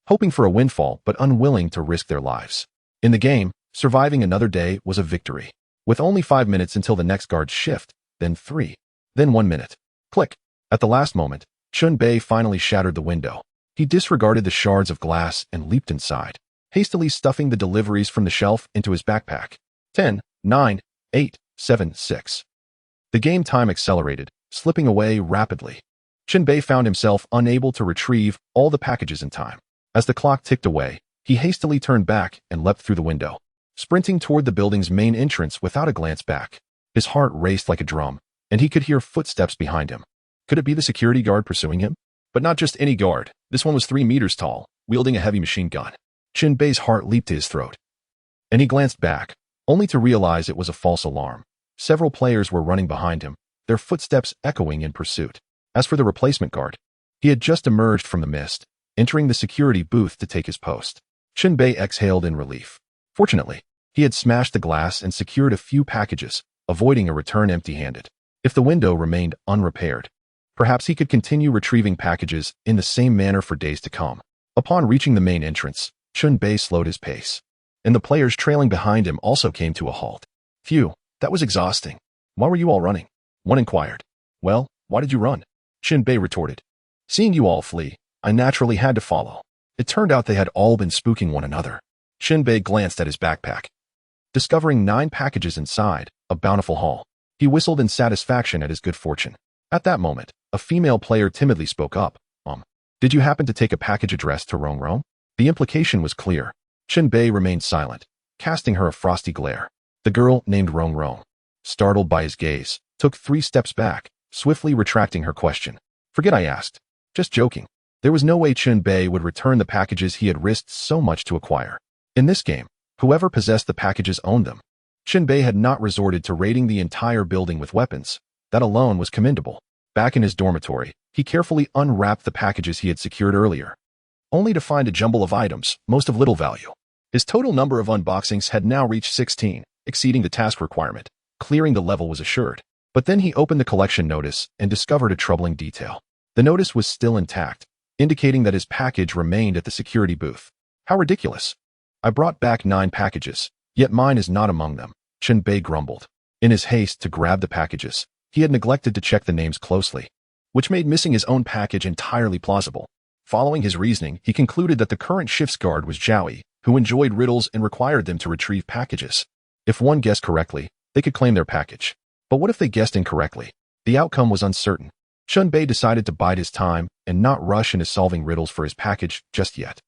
hoping for a windfall but unwilling to risk their lives. In the game, surviving another day was a victory. With only 5 minutes until the next guard's shift, then 3, then 1 minute. Click. At the last moment, Chen Bei finally shattered the window. He disregarded the shards of glass and leaped inside, hastily stuffing the deliveries from the shelf into his backpack. 10, 9, 8, 7, 6. The game time accelerated, slipping away rapidly. Chen Bei found himself unable to retrieve all the packages in time. As the clock ticked away, he hastily turned back and leapt through the window, sprinting toward the building's main entrance without a glance back. His heart raced like a drum, and he could hear footsteps behind him. Could it be the security guard pursuing him? But not just any guard. This one was 3 meters tall, wielding a heavy machine gun. Chen Bei's heart leaped to his throat. and he glanced back, only to realize it was a false alarm. Several players were running behind him, their footsteps echoing in pursuit. As for the replacement guard, he had just emerged from the mist, entering the security booth to take his post. Chen Bei exhaled in relief. Fortunately, he had smashed the glass and secured a few packages, avoiding a return empty-handed. If the window remained unrepaired, perhaps he could continue retrieving packages in the same manner for days to come. Upon reaching the main entrance, Chen Bei slowed his pace, and the players trailing behind him also came to a halt. Phew, that was exhausting. Why were you all running? One inquired. Well, why did you run? Chen Bei retorted. Seeing you all flee, I naturally had to follow. It turned out they had all been spooking one another. Chen Bei glanced at his backpack, discovering 9 packages inside, a bountiful haul. He whistled in satisfaction at his good fortune. At that moment, a female player timidly spoke up. Did you happen to take a package addressed to Rong Rong? The implication was clear. Chen Bei remained silent, casting her a frosty glare. The girl, named Rong Rong, startled by his gaze, took 3 steps back, swiftly retracting her question. Forget I asked. Just joking. There was no way Chen Bei would return the packages he had risked so much to acquire. In this game, whoever possessed the packages owned them. Chen Bei had not resorted to raiding the entire building with weapons. That alone was commendable. Back in his dormitory, he carefully unwrapped the packages he had secured earlier, only to find a jumble of items, most of little value. His total number of unboxings had now reached 16, exceeding the task requirement. Clearing the level was assured. But then he opened the collection notice and discovered a troubling detail. The notice was still intact, indicating that his package remained at the security booth. How ridiculous. I brought back 9 packages, yet mine is not among them, Chen Bei grumbled. In his haste to grab the packages, he had neglected to check the names closely, which made missing his own package entirely plausible. Following his reasoning, he concluded that the current shift's guard was Zhaoi, who enjoyed riddles and required them to retrieve packages. If one guessed correctly, they could claim their package. But what if they guessed incorrectly? The outcome was uncertain. Chen Bei decided to bide his time and not rush into solving riddles for his package just yet.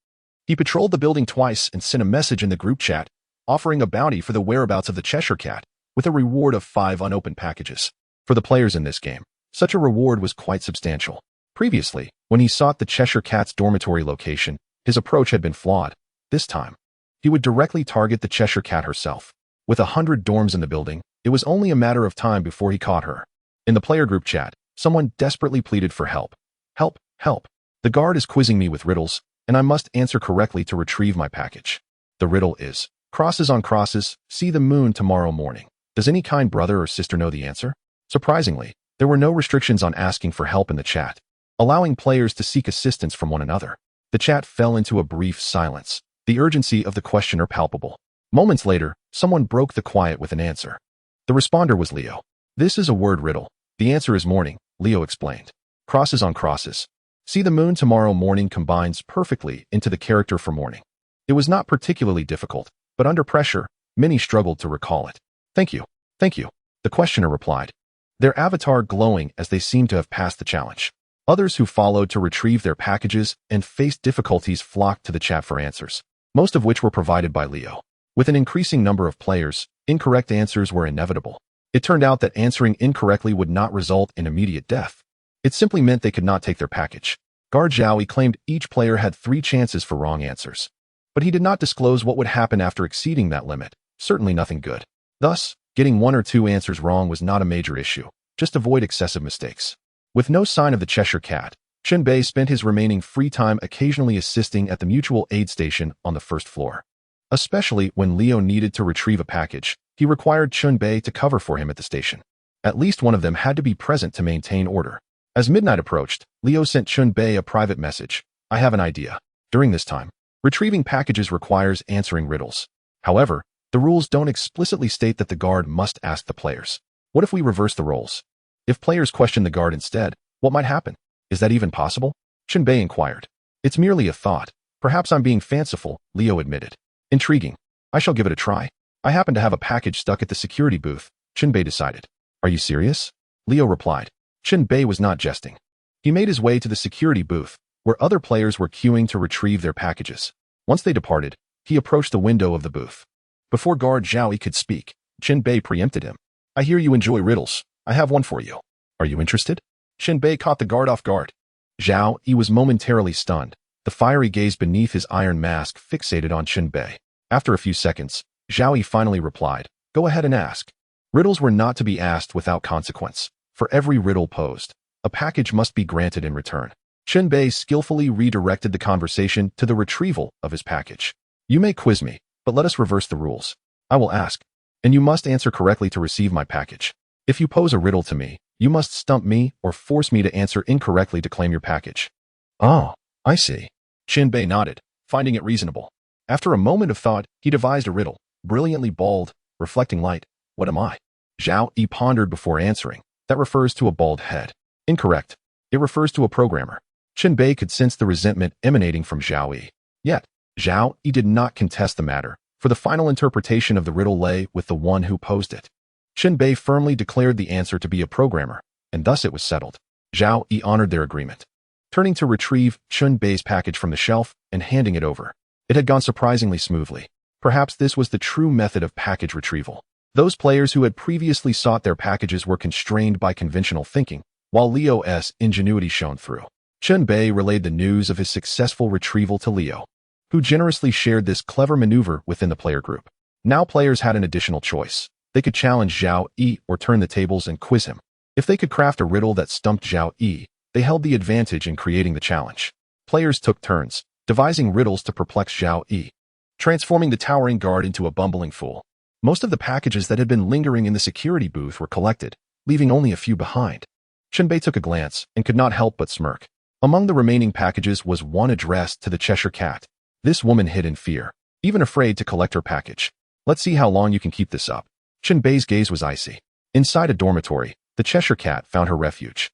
He patrolled the building twice and sent a message in the group chat, offering a bounty for the whereabouts of the Cheshire Cat, with a reward of 5 unopened packages. For the players in this game, such a reward was quite substantial. Previously, when he sought the Cheshire Cat's dormitory location, his approach had been flawed. This time, he would directly target the Cheshire Cat herself. With 100 dorms in the building, it was only a matter of time before he caught her. In the player group chat, someone desperately pleaded for help. Help, help. The guard is quizzing me with riddles, and I must answer correctly to retrieve my package. The riddle is, crosses on crosses, see the moon tomorrow morning. Does any kind brother or sister know the answer? Surprisingly, there were no restrictions on asking for help in the chat, allowing players to seek assistance from one another. The chat fell into a brief silence, the urgency of the questioner palpable. Moments later, someone broke the quiet with an answer. The responder was Leo. This is a word riddle. The answer is morning, Leo explained. Crosses on crosses. See the moon tomorrow morning combines perfectly into the character for morning. It was not particularly difficult, but under pressure, many struggled to recall it. Thank you. Thank you. The questioner replied, their avatar glowing as they seemed to have passed the challenge. Others who followed to retrieve their packages and faced difficulties flocked to the chat for answers, most of which were provided by Leo. With an increasing number of players, incorrect answers were inevitable. It turned out that answering incorrectly would not result in immediate death. It simply meant they could not take their package. Guard Zhaoi claimed each player had 3 chances for wrong answers. But he did not disclose what would happen after exceeding that limit, certainly nothing good. Thus, getting 1 or 2 answers wrong was not a major issue. Just avoid excessive mistakes. With no sign of the Cheshire Cat, Chen Bei spent his remaining free time occasionally assisting at the mutual aid station on the 1st floor. Especially when Leo needed to retrieve a package, he required Chen Bei to cover for him at the station. At least one of them had to be present to maintain order. As midnight approached, Leo sent Chen Bei a private message. I have an idea. During this time, retrieving packages requires answering riddles. However, the rules don't explicitly state that the guard must ask the players. What if we reverse the roles? If players question the guard instead, what might happen? Is that even possible? Chen Bei inquired. It's merely a thought. Perhaps I'm being fanciful, Leo admitted. Intriguing. I shall give it a try. I happen to have a package stuck at the security booth, Chen Bei decided. Are you serious? Leo replied. Chen Bei was not jesting. He made his way to the security booth, where other players were queuing to retrieve their packages. Once they departed, he approached the window of the booth. Before guard Zhaoi could speak, Chen Bei preempted him. I hear you enjoy riddles. I have one for you. Are you interested? Chen Bei caught the guard off guard. Zhaoi was momentarily stunned, the fiery gaze beneath his iron mask fixated on Chen Bei. After a few seconds, Zhao Yi finally replied, "Go ahead and ask." Riddles were not to be asked without consequence. For every riddle posed, a package must be granted in return. Chen Bei skillfully redirected the conversation to the retrieval of his package. "You may quiz me, but let us reverse the rules. I will ask, and you must answer correctly to receive my package. If you pose a riddle to me, you must stump me or force me to answer incorrectly to claim your package." "Oh, I see." Chen Bei nodded, finding it reasonable. After a moment of thought, he devised a riddle, brilliantly bald, reflecting light. "What am I?" Zhao Yi pondered before answering. "That refers to a bald head." "Incorrect. It refers to a programmer." Chen Bei could sense the resentment emanating from Zhao Yi. Yet, Zhao Yi did not contest the matter, for the final interpretation of the riddle lay with the one who posed it. Chen Bei firmly declared the answer to be a programmer, and thus it was settled. Zhao Yi honored their agreement, turning to retrieve Chen Bei's package from the shelf and handing it over. It had gone surprisingly smoothly. Perhaps this was the true method of package retrieval. Those players who had previously sought their packages were constrained by conventional thinking, while Leo's ingenuity shone through. Chen Bei relayed the news of his successful retrieval to Leo, who generously shared this clever maneuver within the player group. Now players had an additional choice. They could challenge Zhao Yi or turn the tables and quiz him. If they could craft a riddle that stumped Zhao Yi, they held the advantage in creating the challenge. Players took turns, devising riddles to perplex Zhao Yi, transforming the towering guard into a bumbling fool. Most of the packages that had been lingering in the security booth were collected, leaving only a few behind. Chen Bei took a glance and could not help but smirk. Among the remaining packages was one addressed to the Cheshire Cat. This woman hid in fear, even afraid to collect her package. "Let's see how long you can keep this up." Chen Bei's gaze was icy. Inside a dormitory, the Cheshire Cat found her refuge.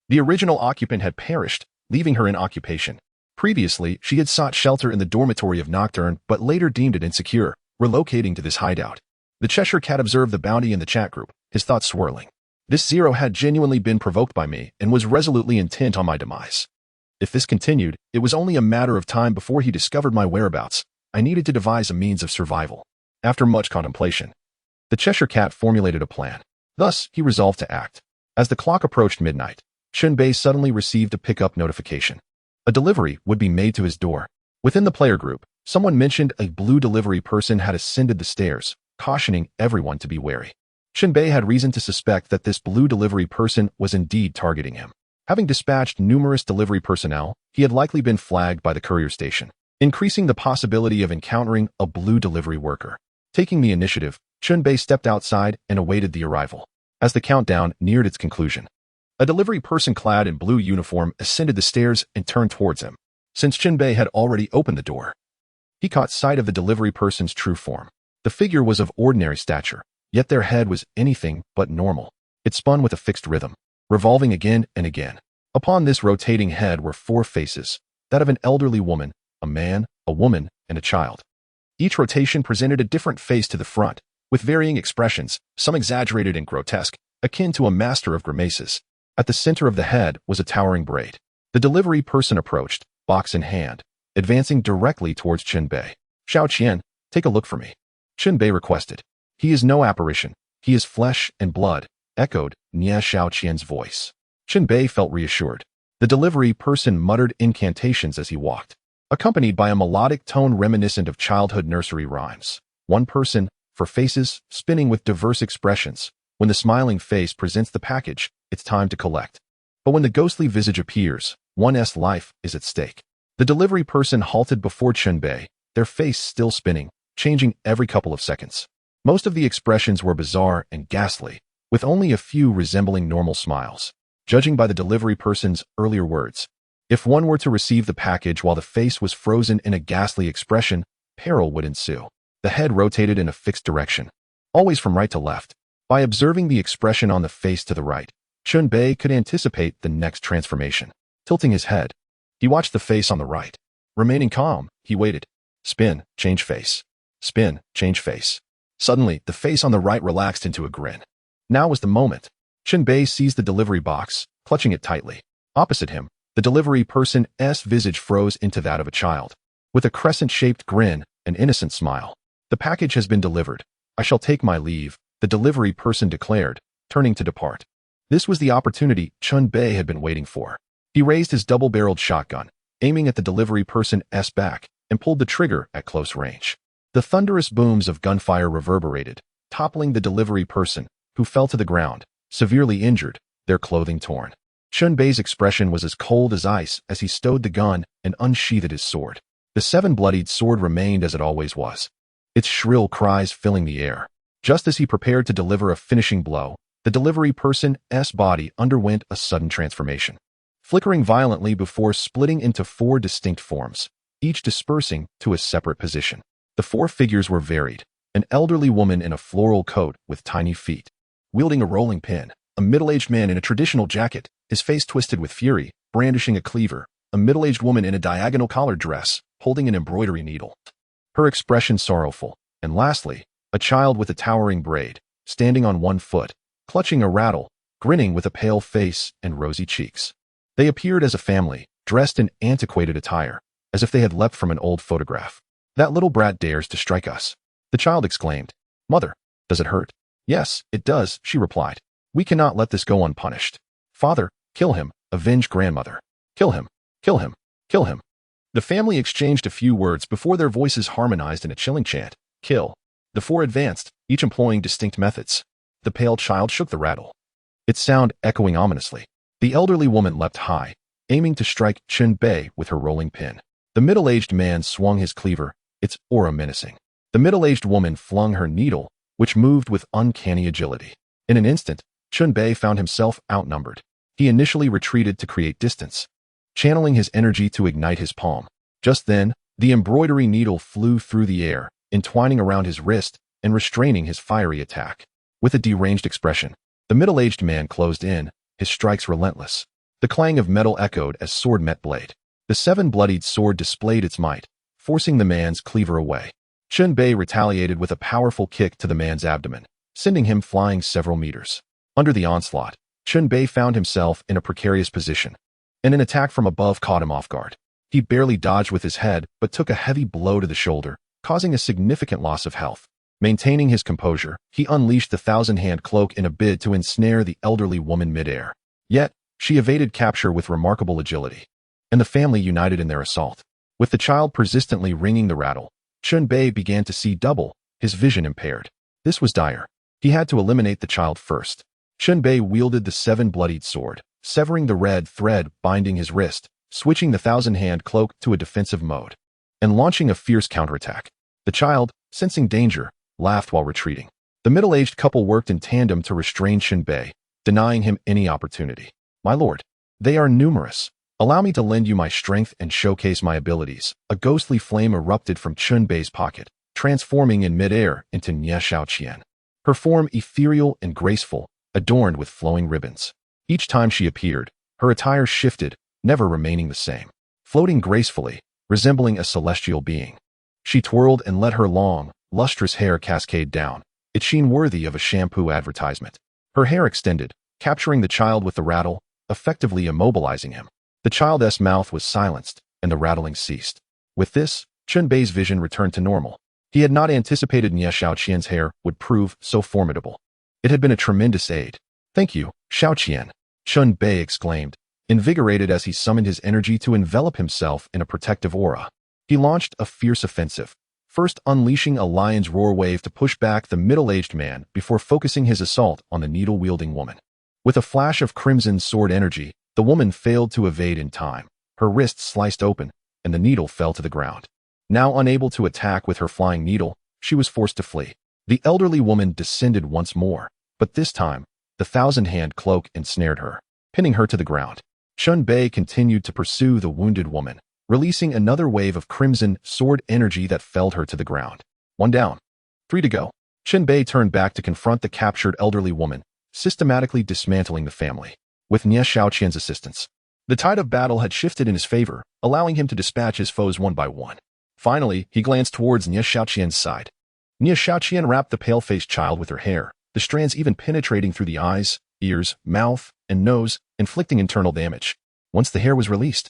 The original occupant had perished, leaving her in occupation. Previously, she had sought shelter in the dormitory of Nocturne, but later deemed it insecure, relocating to this hideout. The Cheshire Cat observed the bounty in the chat group, his thoughts swirling. This zero had genuinely been provoked by me and was resolutely intent on my demise. If this continued, it was only a matter of time before he discovered my whereabouts. I needed to devise a means of survival. After much contemplation, the Cheshire Cat formulated a plan. Thus, he resolved to act. As the clock approached midnight, Chen Bei suddenly received a pickup notification. A delivery would be made to his door. Within the player group, someone mentioned a blue delivery person had ascended the stairs, cautioning everyone to be wary. Chen Bei had reason to suspect that this blue delivery person was indeed targeting him. Having dispatched numerous delivery personnel, he had likely been flagged by the courier station, increasing the possibility of encountering a blue delivery worker. Taking the initiative, Chen Bei stepped outside and awaited the arrival. As the countdown neared its conclusion, a delivery person clad in blue uniform ascended the stairs and turned towards him. Since Chen Bei had already opened the door, he caught sight of the delivery person's true form. The figure was of ordinary stature, yet their head was anything but normal. It spun with a fixed rhythm, revolving again and again. Upon this rotating head were 4 faces, that of an elderly woman, a man, a woman, and a child. Each rotation presented a different face to the front, with varying expressions, some exaggerated and grotesque, akin to a master of grimaces. At the center of the head was a towering braid. The delivery person approached, box in hand, advancing directly towards Chen Bei. "Xiao Qian, take a look for me," Chen Bei requested. "He is no apparition. He is flesh and blood," echoed Nia Xiao Qian's voice. Chen Bei felt reassured. The delivery person muttered incantations as he walked, accompanied by a melodic tone reminiscent of childhood nursery rhymes. One person, for faces, spinning with diverse expressions. When the smiling face presents the package, it's time to collect. But when the ghostly visage appears, one's life is at stake. The delivery person halted before Chen Bei, their face still spinning, changing every couple of seconds. Most of the expressions were bizarre and ghastly, with only a few resembling normal smiles. Judging by the delivery person's earlier words, if one were to receive the package while the face was frozen in a ghastly expression, peril would ensue. The head rotated in a fixed direction, always from right to left. By observing the expression on the face to the right, Chen Bei could anticipate the next transformation. Tilting his head, he watched the face on the right. Remaining calm, he waited. Spin, change face. Spin, change face. Suddenly, the face on the right relaxed into a grin. Now was the moment. Chen Bei seized the delivery box, clutching it tightly. Opposite him, the delivery person's visage froze into that of a child. With a crescent-shaped grin, an innocent smile. "The package has been delivered. I shall take my leave," the delivery person declared, turning to depart. This was the opportunity Chen Bei had been waiting for. He raised his double-barreled shotgun, aiming at the delivery person's back, and pulled the trigger at close range. The thunderous booms of gunfire reverberated, toppling the delivery person, who fell to the ground, severely injured, their clothing torn. Chen Bei's expression was as cold as ice as he stowed the gun and unsheathed his sword. The seven-bloodied sword remained as it always was, its shrill cries filling the air. Just as he prepared to deliver a finishing blow, the delivery person's body underwent a sudden transformation, flickering violently before splitting into four distinct forms, each dispersing to a separate position. The four figures were varied: an elderly woman in a floral coat with tiny feet, wielding a rolling pin; a middle-aged man in a traditional jacket, his face twisted with fury, brandishing a cleaver; a middle-aged woman in a diagonal collared dress, holding an embroidery needle, her expression sorrowful; and lastly, a child with a towering braid, standing on one foot, clutching a rattle, grinning with a pale face and rosy cheeks. They appeared as a family, dressed in antiquated attire, as if they had leapt from an old photograph. "That little brat dares to strike us," the child exclaimed. "Mother, does it hurt?" "Yes, it does," she replied. "We cannot let this go unpunished." "Father, kill him," avenged grandmother. "Kill him, kill him, kill him." The family exchanged a few words before their voices harmonized in a chilling chant: "Kill." The four advanced, each employing distinct methods. The pale child shook the rattle, its sound echoing ominously. The elderly woman leapt high, aiming to strike Chen Bei with her rolling pin. The middle-aged man swung his cleaver, its aura menacing. The middle-aged woman flung her needle, which moved with uncanny agility. In an instant, Chen Bei found himself outnumbered. He initially retreated to create distance, channeling his energy to ignite his palm. Just then, the embroidery needle flew through the air, entwining around his wrist and restraining his fiery attack. With a deranged expression, the middle-aged man closed in, his strikes relentless. The clang of metal echoed as sword met blade. The seven-bloodied sword displayed its might, forcing the man's cleaver away. Chen Bei retaliated with a powerful kick to the man's abdomen, sending him flying several meters. Under the onslaught, Chen Bei found himself in a precarious position, and an attack from above caught him off guard. He barely dodged with his head, but took a heavy blow to the shoulder, causing a significant loss of health. Maintaining his composure, he unleashed the thousand-hand cloak in a bid to ensnare the elderly woman midair. Yet, she evaded capture with remarkable agility, and the family united in their assault. With the child persistently ringing the rattle, Chen Bei began to see double, his vision impaired. This was dire. He had to eliminate the child first. Chen Bei wielded the seven-bloodied sword, severing the red thread binding his wrist, switching the thousand-hand cloak to a defensive mode, and launching a fierce counterattack. The child, sensing danger, laughed while retreating. The middle-aged couple worked in tandem to restrain Chen Bei, denying him any opportunity. "My lord, they are numerous. Allow me to lend you my strength and showcase my abilities." A ghostly flame erupted from Chen Bei's pocket, transforming in midair into Nie Xiaoqian. Her form ethereal and graceful, adorned with flowing ribbons. Each time she appeared, her attire shifted, never remaining the same. Floating gracefully, resembling a celestial being, she twirled and let her long, lustrous hair cascade down, its sheen worthy of a shampoo advertisement. Her hair extended, capturing the child with the rattle, effectively immobilizing him. The child's mouth was silenced, and the rattling ceased. With this, Chen Bei's vision returned to normal. He had not anticipated Nie Xiaoqian's hair would prove so formidable. It had been a tremendous aid. "Thank you, Xiaoqian," Chen Bei exclaimed, invigorated as he summoned his energy to envelop himself in a protective aura. He launched a fierce offensive, first unleashing a lion's roar wave to push back the middle-aged man before focusing his assault on the needle-wielding woman. With a flash of crimson sword energy, the woman failed to evade in time. Her wrist sliced open, and the needle fell to the ground. Now unable to attack with her flying needle, she was forced to flee. The elderly woman descended once more, but this time, the thousand-hand cloak ensnared her, pinning her to the ground. Chen Bei continued to pursue the wounded woman, releasing another wave of crimson sword energy that felled her to the ground. One down. 3 to go. Chen Bei turned back to confront the captured elderly woman, systematically dismantling the family. With Nie Xiaoqian's assistance, the tide of battle had shifted in his favor, allowing him to dispatch his foes one by one. Finally, he glanced towards Nie Xiaoqian's side. Nie Xiaoqian wrapped the pale-faced child with her hair, the strands even penetrating through the eyes, ears, mouth, and nose, inflicting internal damage. Once the hair was released,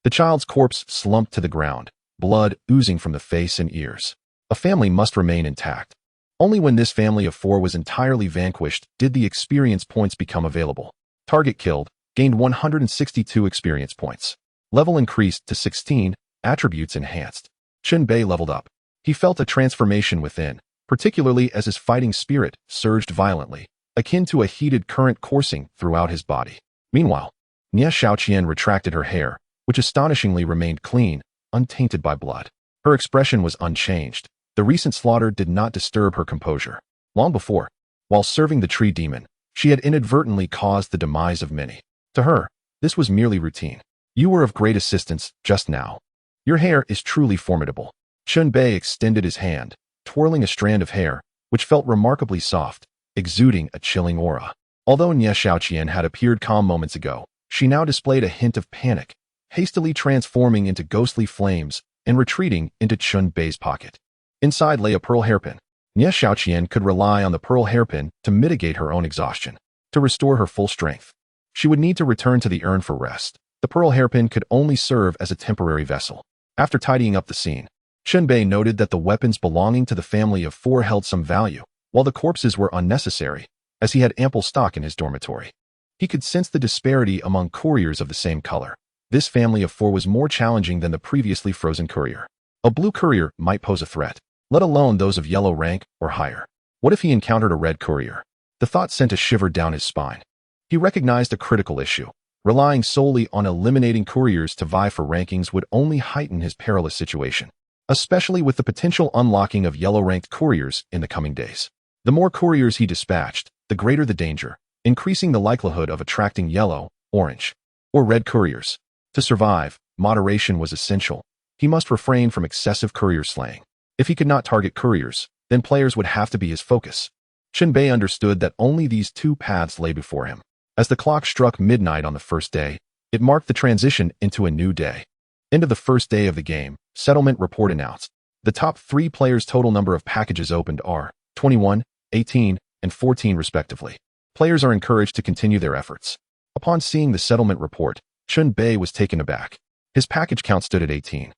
the child's corpse slumped to the ground, blood oozing from the face and ears. A family must remain intact. Only when this family of 4 was entirely vanquished did the experience points become available. Target killed, gained 162 experience points. Level increased to 16, attributes enhanced. Chen Bei leveled up. He felt a transformation within, particularly as his fighting spirit surged violently, akin to a heated current coursing throughout his body. Meanwhile, Nie Xiaoqian retracted her hair, which astonishingly remained clean, untainted by blood. Her expression was unchanged. The recent slaughter did not disturb her composure. Long before, while serving the tree demon, she had inadvertently caused the demise of many. To her, this was merely routine. You were of great assistance just now. Your hair is truly formidable. Chen Bei extended his hand, twirling a strand of hair, which felt remarkably soft, exuding a chilling aura. Although Nie Xiaoqian had appeared calm moments ago, she now displayed a hint of panic, hastily transforming into ghostly flames and retreating into Chen Bei's pocket. Inside lay a pearl hairpin. Nie Xiaoqian could rely on the pearl hairpin to mitigate her own exhaustion. To restore her full strength, she would need to return to the urn for rest. The pearl hairpin could only serve as a temporary vessel. After tidying up the scene, Chen Bei noted that the weapons belonging to the family of four held some value, while the corpses were unnecessary, as he had ample stock in his dormitory. He could sense the disparity among couriers of the same color. This family of four was more challenging than the previously frozen courier. A blue courier might pose a threat, let alone those of yellow rank or higher. What if he encountered a red courier? The thought sent a shiver down his spine. He recognized a critical issue. Relying solely on eliminating couriers to vie for rankings would only heighten his perilous situation, especially with the potential unlocking of yellow-ranked couriers in the coming days. The more couriers he dispatched, the greater the danger, increasing the likelihood of attracting yellow, orange, or red couriers. To survive, moderation was essential. He must refrain from excessive courier slaying. If he could not target couriers, then players would have to be his focus. Chen Bei understood that only these two paths lay before him. As the clock struck midnight on the first day, it marked the transition into a new day. End of the first day of the game, settlement report announced. The top 3 players' total number of packages opened are 21, 18, and 14 respectively. Players are encouraged to continue their efforts. Upon seeing the settlement report, Chen Bei was taken aback. His package count stood at 18,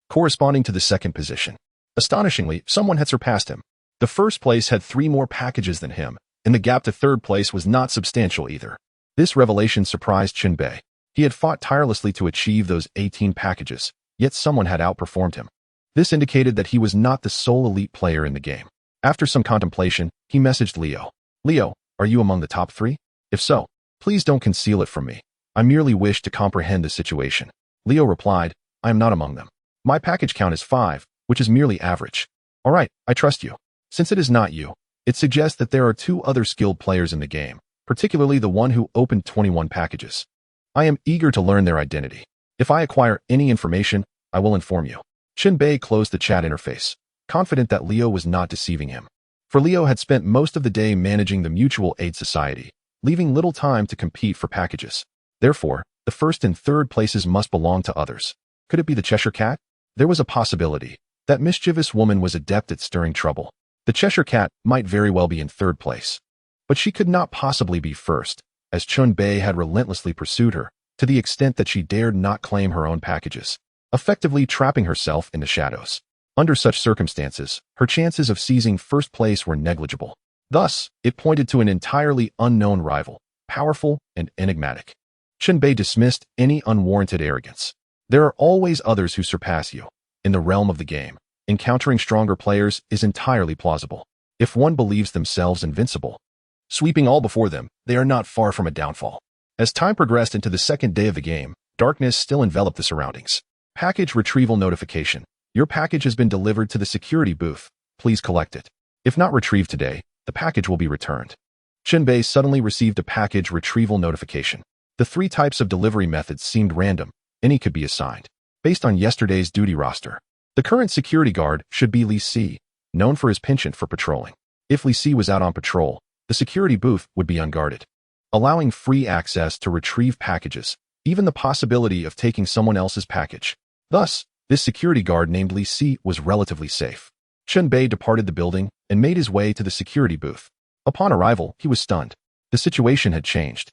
corresponding to the second position. Astonishingly, someone had surpassed him. The first place had 3 more packages than him, and the gap to third place was not substantial either. This revelation surprised Chen Bei. He had fought tirelessly to achieve those 18 packages, yet someone had outperformed him. This indicated that he was not the sole elite player in the game. After some contemplation, he messaged Leo. Leo, are you among the top 3? If so, please don't conceal it from me. I merely wish to comprehend the situation. Leo replied, I am not among them. My package count is 5, which is merely average. All right, I trust you. Since it is not you, it suggests that there are 2 other skilled players in the game, particularly the one who opened 21 packages. I am eager to learn their identity. If I acquire any information, I will inform you. Chen Bei closed the chat interface, confident that Leo was not deceiving him. For Leo had spent most of the day managing the Mutual Aid Society, leaving little time to compete for packages. Therefore, the first and third places must belong to others. Could it be the Cheshire Cat? There was a possibility. That mischievous woman was adept at stirring trouble. The Cheshire Cat might very well be in third place. But she could not possibly be first, as Chen Bei had relentlessly pursued her, to the extent that she dared not claim her own packages, effectively trapping herself in the shadows. Under such circumstances, her chances of seizing first place were negligible. Thus, it pointed to an entirely unknown rival, powerful and enigmatic. Chen Bei dismissed any unwarranted arrogance. There are always others who surpass you. In the realm of the game, encountering stronger players is entirely plausible. If one believes themselves invincible, sweeping all before them, they are not far from a downfall. As time progressed into the second day of the game, darkness still enveloped the surroundings. Package retrieval notification. Your package has been delivered to the security booth. Please collect it. If not retrieved today, the package will be returned. Chen Bei suddenly received a package retrieval notification. The 3 types of delivery methods seemed random. Any could be assigned, based on yesterday's duty roster. The current security guard should be Li Si, known for his penchant for patrolling. If Li Si was out on patrol, the security booth would be unguarded, allowing free access to retrieve packages, even the possibility of taking someone else's package. Thus, this security guard named Li Si was relatively safe. Chen Bei departed the building and made his way to the security booth. Upon arrival, he was stunned. The situation had changed.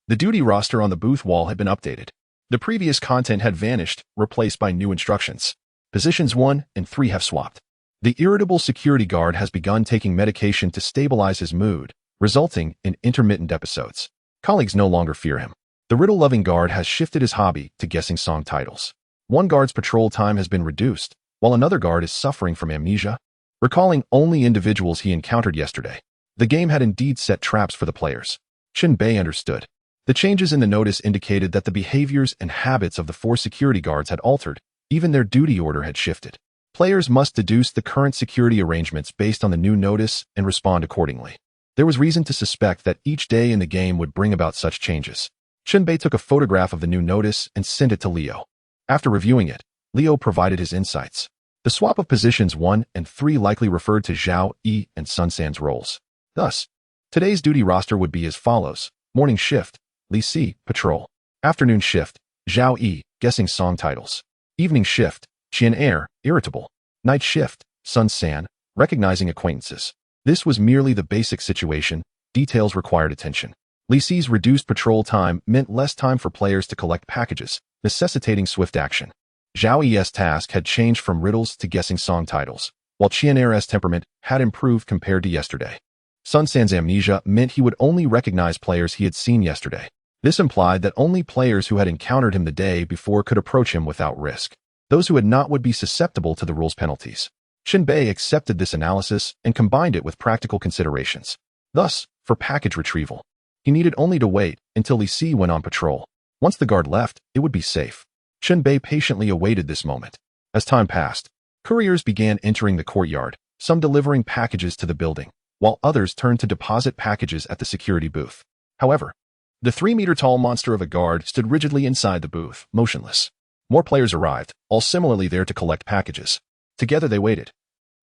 The duty roster on the booth wall had been updated. The previous content had vanished, replaced by new instructions. Positions 1 and 3 have swapped. The irritable security guard has begun taking medication to stabilize his mood, resulting in intermittent episodes. Colleagues no longer fear him. The riddle-loving guard has shifted his hobby to guessing song titles. One guard's patrol time has been reduced, while another guard is suffering from amnesia, recalling only individuals he encountered yesterday. The game had indeed set traps for the players. Chen Bei understood. The changes in the notice indicated that the behaviors and habits of the 4 security guards had altered, even their duty order had shifted. Players must deduce the current security arrangements based on the new notice and respond accordingly. There was reason to suspect that each day in the game would bring about such changes. Chen Bei took a photograph of the new notice and sent it to Leo. After reviewing it, Leo provided his insights. The swap of positions 1 and 3 likely referred to Zhao Yi and Sun San's roles. Thus, today's duty roster would be as follows: morning shift, Li Si, patrol; afternoon shift, Zhao Yi, guessing song titles; evening shift, Qian Er, irritable; night shift, Sun San, recognizing acquaintances. This was merely the basic situation. Details required attention. Li Si's reduced patrol time meant less time for players to collect packages, necessitating swift action. Zhao Yi's task had changed from riddles to guessing song titles, while Qian Er's temperament had improved compared to yesterday. Sun San's amnesia meant he would only recognize players he had seen yesterday. This implied that only players who had encountered him the day before could approach him without risk. Those who had not would be susceptible to the rule's penalties. Chen Bei accepted this analysis and combined it with practical considerations. Thus, for package retrieval, he needed only to wait until Li Si went on patrol. Once the guard left, it would be safe. Chen Bei patiently awaited this moment. As time passed, couriers began entering the courtyard, some delivering packages to the building, while others turned to deposit packages at the security booth. However, the 3-meter-tall monster of a guard stood rigidly inside the booth, motionless. More players arrived, all similarly there to collect packages. Together they waited.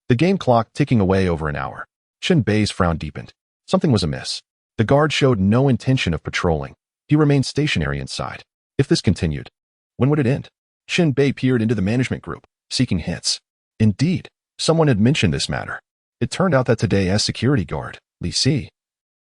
The game clock ticking away over an hour. Chen Bei's frown deepened. Something was amiss. The guard showed no intention of patrolling. He remained stationary inside. If this continued, when would it end? Chen Bei peered into the management group, seeking hints. Indeed, someone had mentioned this matter. It turned out that today as security guard, Li Si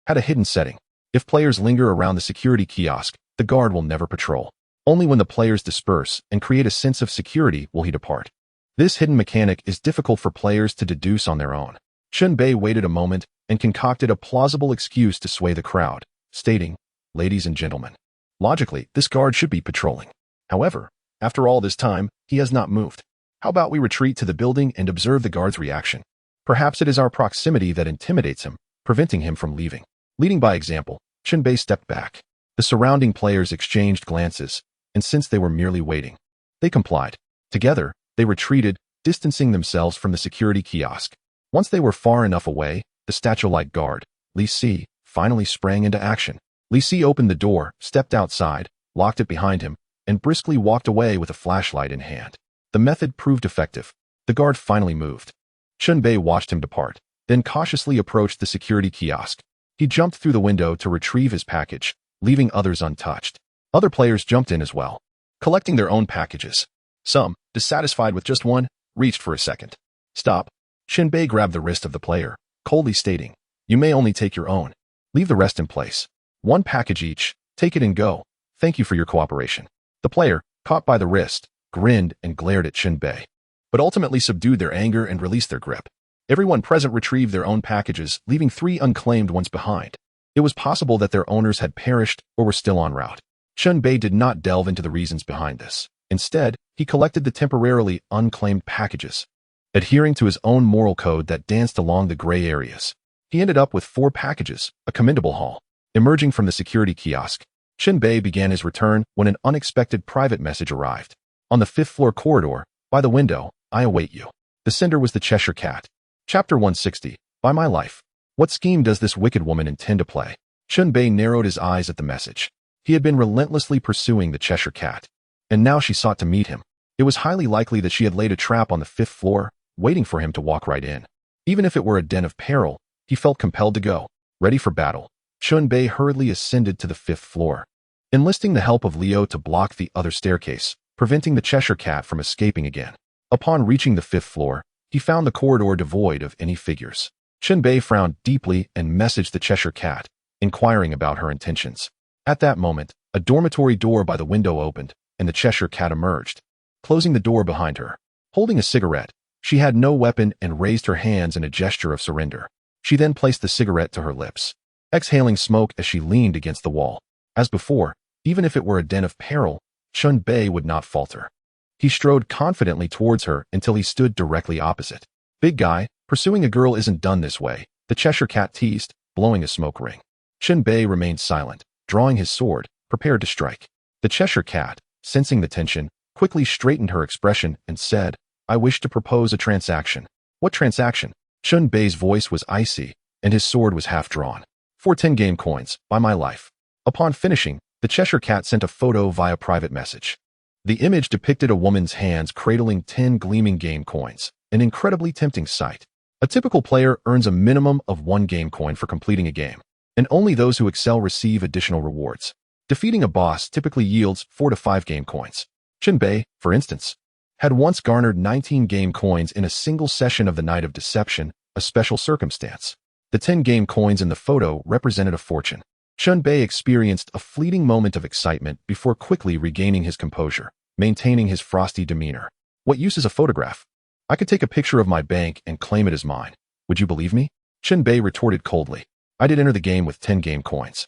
had a hidden setting. If players linger around the security kiosk, the guard will never patrol. Only when the players disperse and create a sense of security will he depart. This hidden mechanic is difficult for players to deduce on their own. Chen Bei waited a moment and concocted a plausible excuse to sway the crowd, stating, "Ladies and gentlemen, logically, this guard should be patrolling. However, after all this time, he has not moved. How about we retreat to the building and observe the guard's reaction? Perhaps it is our proximity that intimidates him, preventing him from leaving." Leading by example, Chen Bei stepped back. The surrounding players exchanged glances, and since they were merely waiting, they complied. Together, they retreated, distancing themselves from the security kiosk. Once they were far enough away, the statue-like guard, Li Si, finally sprang into action. Li Si opened the door, stepped outside, locked it behind him, and briskly walked away with a flashlight in hand. The method proved effective. The guard finally moved. Chen Bei watched him depart, then cautiously approached the security kiosk. He jumped through the window to retrieve his package, leaving others untouched. Other players jumped in as well, collecting their own packages. Some, dissatisfied with just one, reached for a second. "Stop." Chen Bei grabbed the wrist of the player, coldly stating, "You may only take your own. Leave the rest in place. 1 package each, take it and go. Thank you for your cooperation." The player, caught by the wrist, grinned and glared at Chen Bei, but ultimately subdued their anger and released their grip. Everyone present retrieved their own packages, leaving 3 unclaimed ones behind. It was possible that their owners had perished or were still en route. Chen Bei did not delve into the reasons behind this. Instead, he collected the temporarily unclaimed packages, adhering to his own moral code that danced along the gray areas. He ended up with 4 packages, a commendable haul. Emerging from the security kiosk, Chen Bei began his return when an unexpected private message arrived. "On the 5th-floor corridor, by the window, I await you." The sender was the Cheshire Cat. Chapter 160, By My Life. What scheme does this wicked woman intend to play? Chen Bei narrowed his eyes at the message. He had been relentlessly pursuing the Cheshire Cat, and now she sought to meet him. It was highly likely that she had laid a trap on the 5th floor, waiting for him to walk right in. Even if it were a den of peril, he felt compelled to go. Ready for battle, Chen Bei hurriedly ascended to the 5th floor, enlisting the help of Leo to block the other staircase, preventing the Cheshire Cat from escaping again. Upon reaching the 5th floor, he found the corridor devoid of any figures. Chen Bei frowned deeply and messaged the Cheshire Cat, inquiring about her intentions. At that moment, a dormitory door by the window opened, and the Cheshire Cat emerged, closing the door behind her. Holding a cigarette, she had no weapon and raised her hands in a gesture of surrender. She then placed the cigarette to her lips, exhaling smoke as she leaned against the wall. As before, even if it were a den of peril, Chen Bei would not falter. He strode confidently towards her until he stood directly opposite. Big guy, pursuing a girl isn't done this way, the Cheshire Cat teased, blowing a smoke ring. Chen Bei remained silent, drawing his sword, prepared to strike. The Cheshire Cat, sensing the tension, quickly straightened her expression and said, I wish to propose a transaction. What transaction? Chen Bei's voice was icy, and his sword was half drawn. For 10 game coins, by my life. Upon finishing, the Cheshire Cat sent a photo via private message. The image depicted a woman's hands cradling 10 gleaming game coins, an incredibly tempting sight. A typical player earns a minimum of 1 game coin for completing a game, and only those who excel receive additional rewards. Defeating a boss typically yields 4 to 5 game coins. Chen Bei, for instance, had once garnered 19 game coins in a single session of the Night of Deception, a special circumstance. The 10 game coins in the photo represented a fortune. Chen Bei experienced a fleeting moment of excitement before quickly regaining his composure, maintaining his frosty demeanor. What use is a photograph? I could take a picture of my bank and claim it as mine. Would you believe me? Chen Bei retorted coldly. I did enter the game with 10 game coins,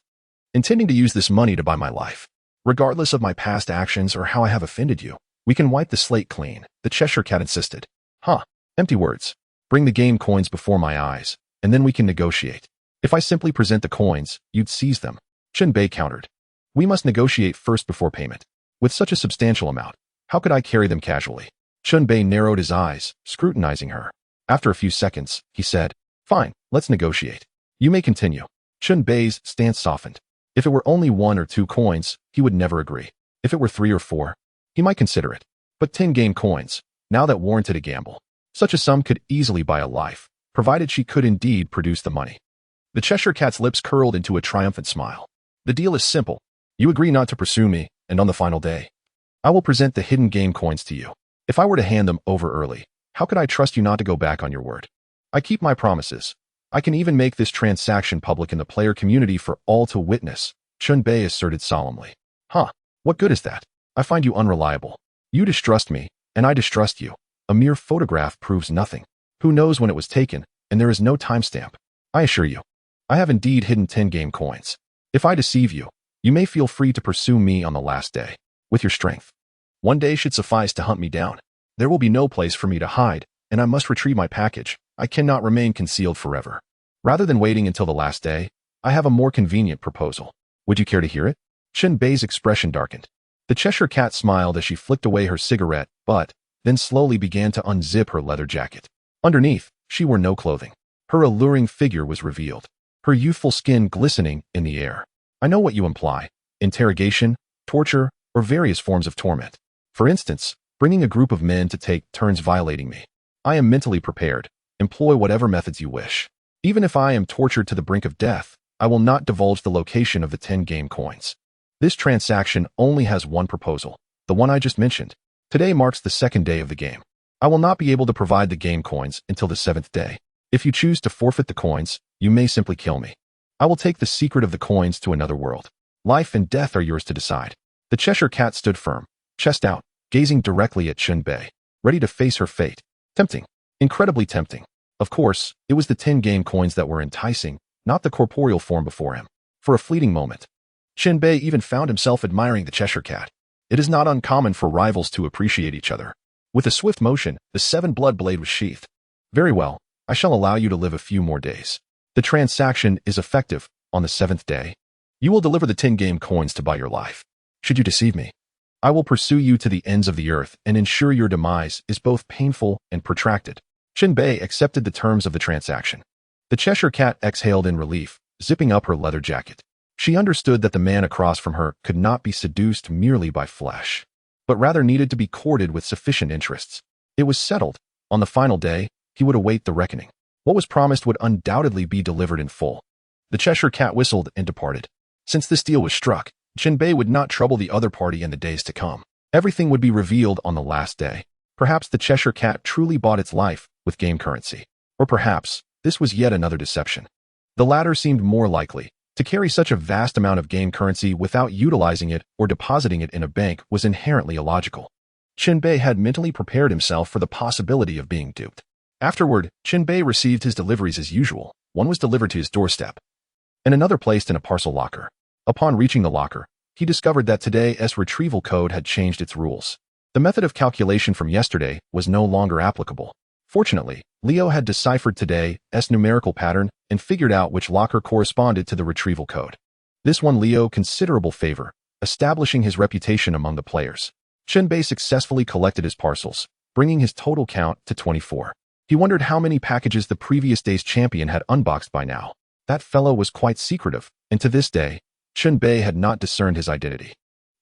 intending to use this money to buy my life. Regardless of my past actions or how I have offended you, we can wipe the slate clean, the Cheshire Cat insisted. Huh, empty words. Bring the game coins before my eyes, and then we can negotiate. If I simply present the coins, you'd seize them. Chen Bei countered. We must negotiate first before payment. With such a substantial amount, how could I carry them casually? Chen Bei narrowed his eyes, scrutinizing her. After a few seconds, he said, Fine, let's negotiate. You may continue. Chen Bei's stance softened. If it were only 1 or 2 coins, he would never agree. If it were 3 or 4, he might consider it. But 10 game coins, now that warranted a gamble. Such a sum could easily buy a life, provided she could indeed produce the money. The Cheshire Cat's lips curled into a triumphant smile. The deal is simple. You agree not to pursue me, and on the final day, I will present the hidden game coins to you. If I were to hand them over early, how could I trust you not to go back on your word? I keep my promises. I can even make this transaction public in the player community for all to witness, Chen Bei asserted solemnly. Huh, what good is that? I find you unreliable. You distrust me, and I distrust you. A mere photograph proves nothing. Who knows when it was taken, and there is no timestamp. I assure you, I have indeed hidden 10 game coins. If I deceive you, you may feel free to pursue me on the last day, with your strength. 1 day should suffice to hunt me down. There will be no place for me to hide, and I must retrieve my package. I cannot remain concealed forever. Rather than waiting until the last day, I have a more convenient proposal. Would you care to hear it? Chen Bei's expression darkened. The Cheshire Cat smiled as she flicked away her cigarette, but then slowly began to unzip her leather jacket. Underneath, she wore no clothing. Her alluring figure was revealed, her youthful skin glistening in the air. I know what you imply. Interrogation, torture, or various forms of torment. For instance, bringing a group of men to take turns violating me. I am mentally prepared. Employ whatever methods you wish. Even if I am tortured to the brink of death, I will not divulge the location of the 10 game coins. This transaction only has one proposal, the one I just mentioned. Today marks the 2nd day of the game. I will not be able to provide the game coins until the 7th day. If you choose to forfeit the coins, you may simply kill me. I will take the secret of the coins to another world. Life and death are yours to decide. The Cheshire Cat stood firm, chest out, gazing directly at Chen Bei, ready to face her fate. Tempting. Incredibly tempting. Of course, it was the 10 game coins that were enticing, not the corporeal form before him. For a fleeting moment, Chen Bei even found himself admiring the Cheshire Cat. It is not uncommon for rivals to appreciate each other. With a swift motion, the 7-blood blade was sheathed. Very well, I shall allow you to live a few more days. The transaction is effective. On the 7th day, you will deliver the 10 game coins to buy your life. Should you deceive me, I will pursue you to the ends of the earth and ensure your demise is both painful and protracted. Chen Bei accepted the terms of the transaction. The Cheshire Cat exhaled in relief, zipping up her leather jacket. She understood that the man across from her could not be seduced merely by flesh, but rather needed to be courted with sufficient interests. It was settled. On the final day, he would await the reckoning. What was promised would undoubtedly be delivered in full. The Cheshire Cat whistled and departed. Since this deal was struck, Chen Bei would not trouble the other party in the days to come. Everything would be revealed on the last day. Perhaps the Cheshire Cat truly bought its life with game currency. Or perhaps this was yet another deception. The latter seemed more likely. To carry such a vast amount of game currency without utilizing it or depositing it in a bank was inherently illogical. Chen Bei had mentally prepared himself for the possibility of being duped. Afterward, Chen Bei received his deliveries as usual. One was delivered to his doorstep, and another placed in a parcel locker. Upon reaching the locker, he discovered that today's retrieval code had changed its rules. The method of calculation from yesterday was no longer applicable. Fortunately, Leo had deciphered today's numerical pattern and figured out which locker corresponded to the retrieval code. This won Leo considerable favor, establishing his reputation among the players. Chen Bei successfully collected his parcels, bringing his total count to 24. He wondered how many packages the previous day's champion had unboxed by now. That fellow was quite secretive, and to this day, Chen Bei had not discerned his identity.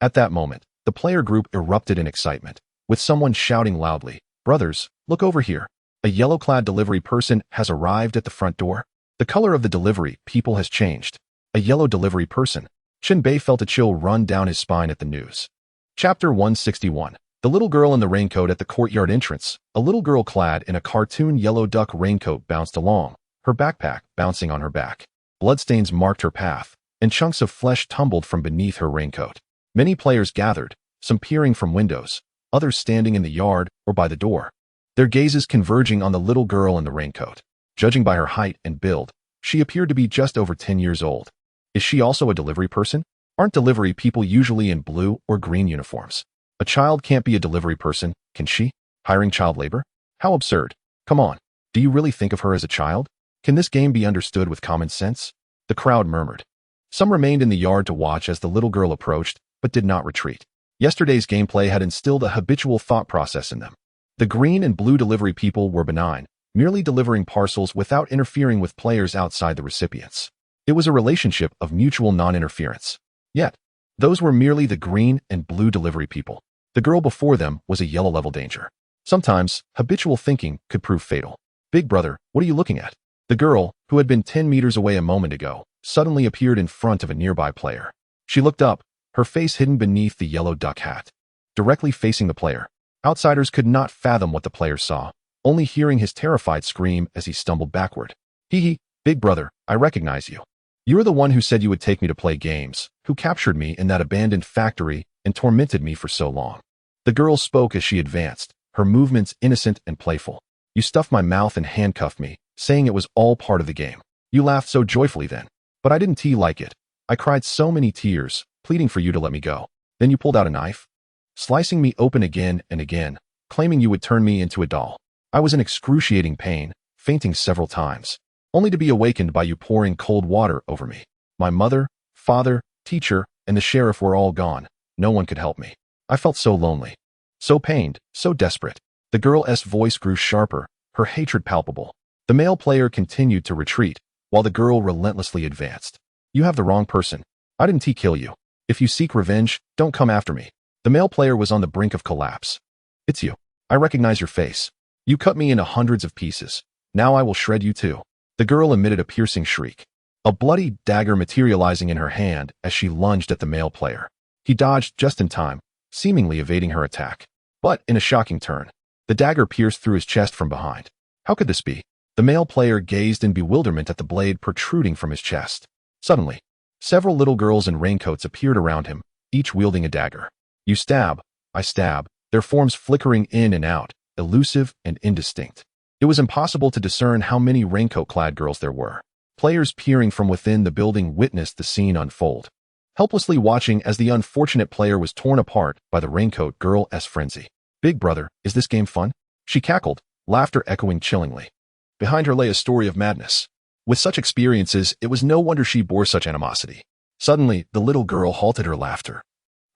At that moment, the player group erupted in excitement, with someone shouting loudly, "Brothers, look over here. A yellow-clad delivery person has arrived at the front door." The color of the delivery people has changed. A yellow delivery person. Chen Bei felt a chill run down his spine at the news. Chapter 161. The little girl in the raincoat at the courtyard entrance. A little girl clad in a cartoon yellow duck raincoat bounced along, her backpack bouncing on her back. Bloodstains marked her path, and chunks of flesh tumbled from beneath her raincoat. Many players gathered, some peering from windows, others standing in the yard or by the door, their gazes converging on the little girl in the raincoat. Judging by her height and build, she appeared to be just over 10 years old. Is she also a delivery person? Aren't delivery people usually in blue or green uniforms? A child can't be a delivery person, can she? Hiring child labor? How absurd. Come on. Do you really think of her as a child? Can this game be understood with common sense? The crowd murmured. Some remained in the yard to watch as the little girl approached, but did not retreat. Yesterday's gameplay had instilled a habitual thought process in them. The green and blue delivery people were benign, merely delivering parcels without interfering with players outside the recipients. It was a relationship of mutual non-interference. Yet, those were merely the green and blue delivery people. The girl before them was a yellow-level danger. Sometimes, habitual thinking could prove fatal. "Big brother, what are you looking at?" The girl, who had been 10 meters away a moment ago, suddenly appeared in front of a nearby player. She looked up, her face hidden beneath the yellow duck hat. Directly facing the player, outsiders could not fathom what the player saw, only hearing his terrified scream as he stumbled backward. "Hee, big brother, I recognize you. You are the one who said you would take me to play games, who captured me in that abandoned factory and tormented me for so long." The girl spoke as she advanced, her movements innocent and playful. "You stuffed my mouth and handcuffed me, saying it was all part of the game. You laughed so joyfully then. But I didn't like it. I cried so many tears, pleading for you to let me go. Then you pulled out a knife, slicing me open again and again, claiming you would turn me into a doll. I was in excruciating pain, fainting several times, only to be awakened by you pouring cold water over me. My mother, father, teacher, and the sheriff were all gone. No one could help me. I felt so lonely, so pained, so desperate." The girl's voice grew sharper, her hatred palpable. The male player continued to retreat, while the girl relentlessly advanced. "You have the wrong person. I didn't kill you. If you seek revenge, don't come after me." The male player was on the brink of collapse. "It's you. I recognize your face. You cut me into hundreds of pieces. Now I will shred you too." The girl emitted a piercing shriek, a bloody dagger materializing in her hand as she lunged at the male player. He dodged just in time, seemingly evading her attack. But in a shocking turn, the dagger pierced through his chest from behind. How could this be? The male player gazed in bewilderment at the blade protruding from his chest. Suddenly, several little girls in raincoats appeared around him, each wielding a dagger. You stab, I stab, their forms flickering in and out, elusive and indistinct. It was impossible to discern how many raincoat-clad girls there were. Players peering from within the building witnessed the scene unfold, helplessly watching as the unfortunate player was torn apart by the raincoat girl's frenzy. "Big brother, is this game fun?" She cackled, laughter echoing chillingly. Behind her lay a story of madness. With such experiences, it was no wonder she bore such animosity. Suddenly, the little girl halted her laughter,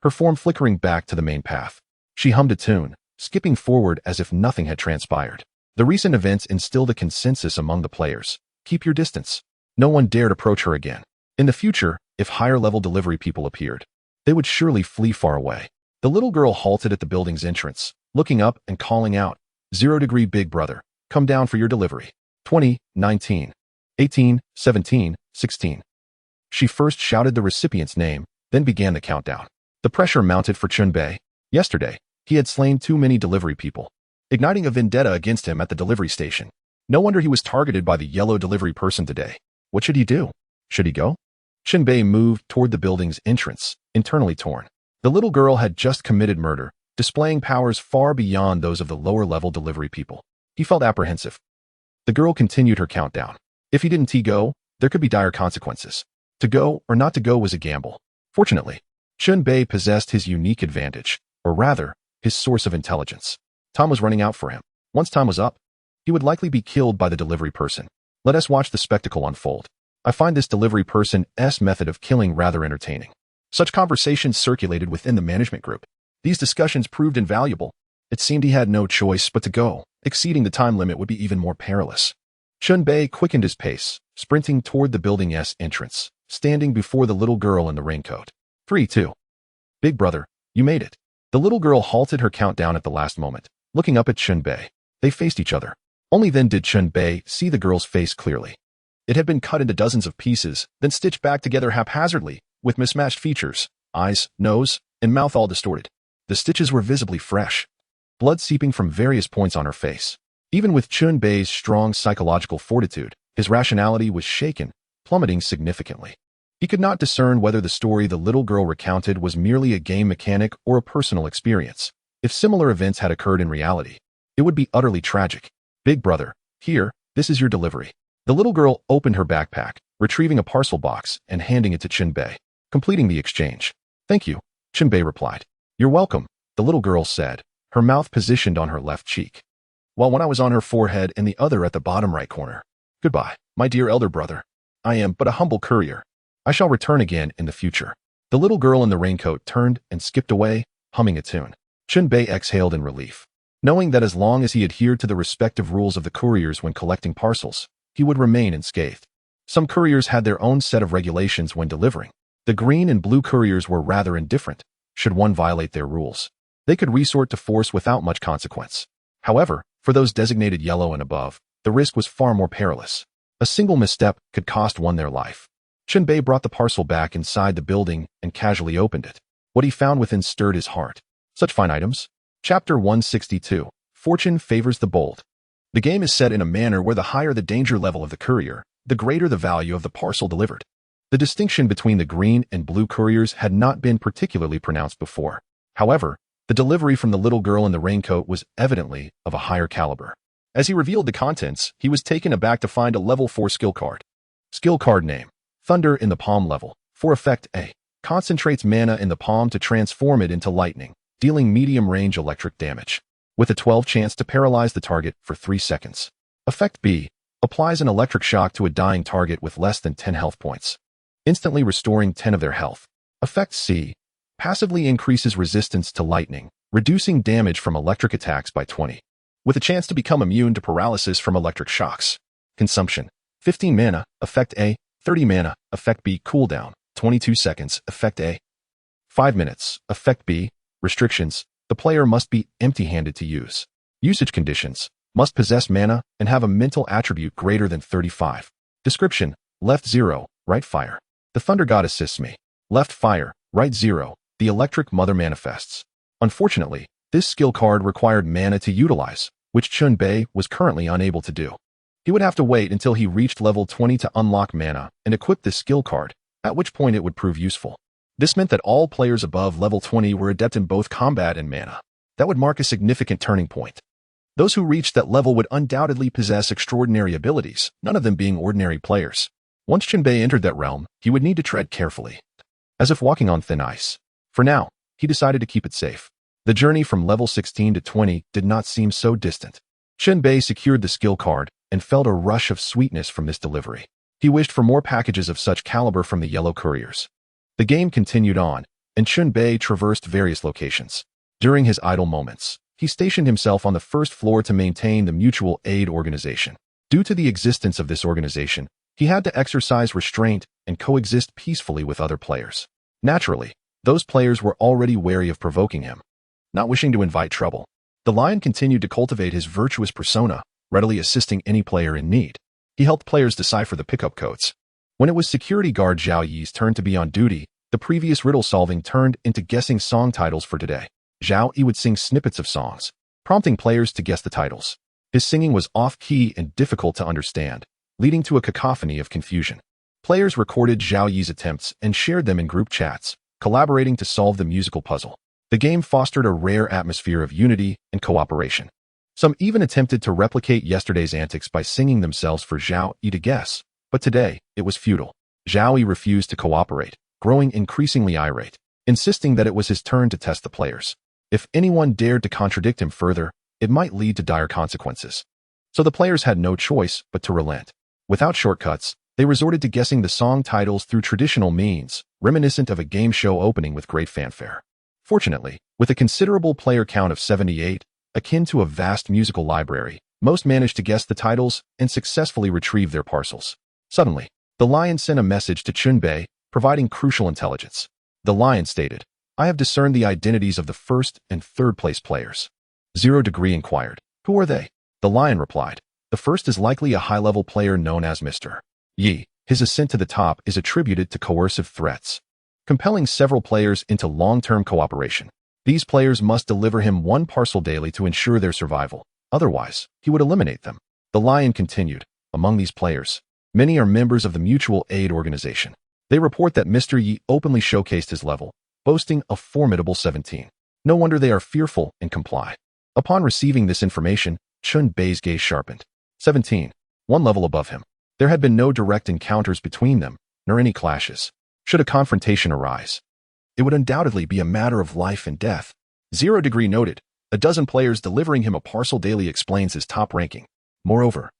her form flickering back to the main path. She hummed a tune, skipping forward as if nothing had transpired. The recent events instilled a consensus among the players. Keep your distance. No one dared approach her again. In the future, if higher-level delivery people appeared, they would surely flee far away. The little girl halted at the building's entrance, looking up and calling out, "0° big brother, come down for your delivery. 20, 19, 18, 17, 16. She first shouted the recipient's name, then began the countdown. The pressure mounted for Chen Bei. Yesterday, he had slain too many delivery people, igniting a vendetta against him at the delivery station. No wonder he was targeted by the yellow delivery person today. What should he do? Should he go? Chen Bei moved toward the building's entrance, internally torn. The little girl had just committed murder, displaying powers far beyond those of the lower-level delivery people. He felt apprehensive. The girl continued her countdown. If he didn't go, there could be dire consequences. To go or not to go was a gamble. Fortunately, Chen Bei possessed his unique advantage, or rather, his source of intelligence. Time was running out for him. Once time was up, he would likely be killed by the delivery person. Let us watch the spectacle unfold. I find this delivery person's method of killing rather entertaining. Such conversations circulated within the management group. These discussions proved invaluable. It seemed he had no choice but to go. Exceeding the time limit would be even more perilous. Chen Bei quickened his pace, sprinting toward the building's entrance, standing before the little girl in the raincoat. 3, 2. Big brother, you made it. The little girl halted her countdown at the last moment, looking up at Chen Bei. They faced each other. Only then did Chen Bei see the girl's face clearly. It had been cut into dozens of pieces, then stitched back together haphazardly, with mismatched features, eyes, nose, and mouth all distorted. The stitches were visibly fresh, blood seeping from various points on her face. Even with Chen Bei's strong psychological fortitude, his rationality was shaken, plummeting significantly. He could not discern whether the story the little girl recounted was merely a game mechanic or a personal experience. If similar events had occurred in reality, it would be utterly tragic. Big brother, here, this is your delivery. The little girl opened her backpack, retrieving a parcel box and handing it to Chen Bei, completing the exchange. Thank you, Chen Bei replied. You're welcome, the little girl said, her mouth positioned on her left cheek, while one eye was on her forehead and the other at the bottom right corner. Goodbye, my dear elder brother. I am but a humble courier. I shall return again in the future. The little girl in the raincoat turned and skipped away, humming a tune. Chen Bei exhaled in relief, knowing that as long as he adhered to the respective rules of the couriers when collecting parcels, he would remain unscathed. Some couriers had their own set of regulations when delivering. The green and blue couriers were rather indifferent. Should one violate their rules, they could resort to force without much consequence. However, for those designated yellow and above, the risk was far more perilous. A single misstep could cost one their life. Chen Bei brought the parcel back inside the building and casually opened it. What he found within stirred his heart. Such fine items. Chapter 162. Fortune favors the bold. The game is set in a manner where the higher the danger level of the courier, the greater the value of the parcel delivered. The distinction between the green and blue couriers had not been particularly pronounced before. However, the delivery from the little girl in the raincoat was evidently of a higher caliber. As he revealed the contents, he was taken aback to find a level 4 skill card. Skill card name: Thunder in the Palm level. For effect A. Concentrates mana in the palm to transform it into lightning, dealing medium-range electric damage, with a 12 chance to paralyze the target for 3 seconds. Effect B. Applies an electric shock to a dying target with less than 10 health points, instantly restoring 10 of their health. Effect C. Passively increases resistance to lightning, reducing damage from electric attacks by 20, with a chance to become immune to paralysis from electric shocks. Consumption: 15 mana. Effect A. 30 mana. Effect B. Cooldown: 22 seconds. Effect A. 5 minutes. Effect B. Restrictions: the player must be empty-handed to use. Usage conditions: must possess mana and have a mental attribute greater than 35. Description: left 0, right fire. The thunder god assists me. Left fire, right 0. The electric mother manifests. Unfortunately, this skill card required mana to utilize, which Chen Bei was currently unable to do. He would have to wait until he reached level 20 to unlock mana and equip this skill card, at which point it would prove useful. This meant that all players above level 20 were adept in both combat and mana. That would mark a significant turning point. Those who reached that level would undoubtedly possess extraordinary abilities, none of them being ordinary players. Once Chen Bei entered that realm, he would need to tread carefully, as if walking on thin ice. For now, he decided to keep it safe. The journey from level 16 to 20 did not seem so distant. Chen Bei secured the skill card and felt a rush of sweetness from this delivery. He wished for more packages of such caliber from the yellow couriers. The game continued on, and Chen Bei traversed various locations. During his idle moments, he stationed himself on the first floor to maintain the mutual aid organization. Due to the existence of this organization, he had to exercise restraint and coexist peacefully with other players. Naturally, those players were already wary of provoking him. Not wishing to invite trouble, the lion continued to cultivate his virtuous persona, readily assisting any player in need. He helped players decipher the pickup codes. When it was security guard Zhao Yi's turn to be on duty, the previous riddle solving turned into guessing song titles for today. Zhao Yi would sing snippets of songs, prompting players to guess the titles. His singing was off-key and difficult to understand, leading to a cacophony of confusion. Players recorded Zhao Yi's attempts and shared them in group chats, collaborating to solve the musical puzzle. The game fostered a rare atmosphere of unity and cooperation. Some even attempted to replicate yesterday's antics by singing themselves for Zhao Yi to guess, but today, it was futile. Zhao Yi refused to cooperate, growing increasingly irate, insisting that it was his turn to test the players. If anyone dared to contradict him further, it might lead to dire consequences. So the players had no choice but to relent. Without shortcuts, they resorted to guessing the song titles through traditional means, reminiscent of a game show opening with great fanfare. Fortunately, with a considerable player count of 78, akin to a vast musical library, most managed to guess the titles and successfully retrieve their parcels. Suddenly, the lion sent a message to Chen Bei, providing crucial intelligence. The lion stated, "I have discerned the identities of the first and third place players." 0 Degree inquired, "Who are they?" The lion replied, "The first is likely a high-level player known as Mr. Yi. His ascent to the top is attributed to coercive threats, compelling several players into long-term cooperation. These players must deliver him one parcel daily to ensure their survival. Otherwise, he would eliminate them." The lion continued, "Among these players, many are members of the mutual aid organization. They report that Mr. Yi openly showcased his level, boasting a formidable 17. No wonder they are fearful and comply." Upon receiving this information, Chen Bei's gaze sharpened. 17. One level above him. There had been no direct encounters between them, nor any clashes. Should a confrontation arise, it would undoubtedly be a matter of life and death. 0 Degree noted, a dozen players delivering him a parcel daily explains his top ranking. Moreover,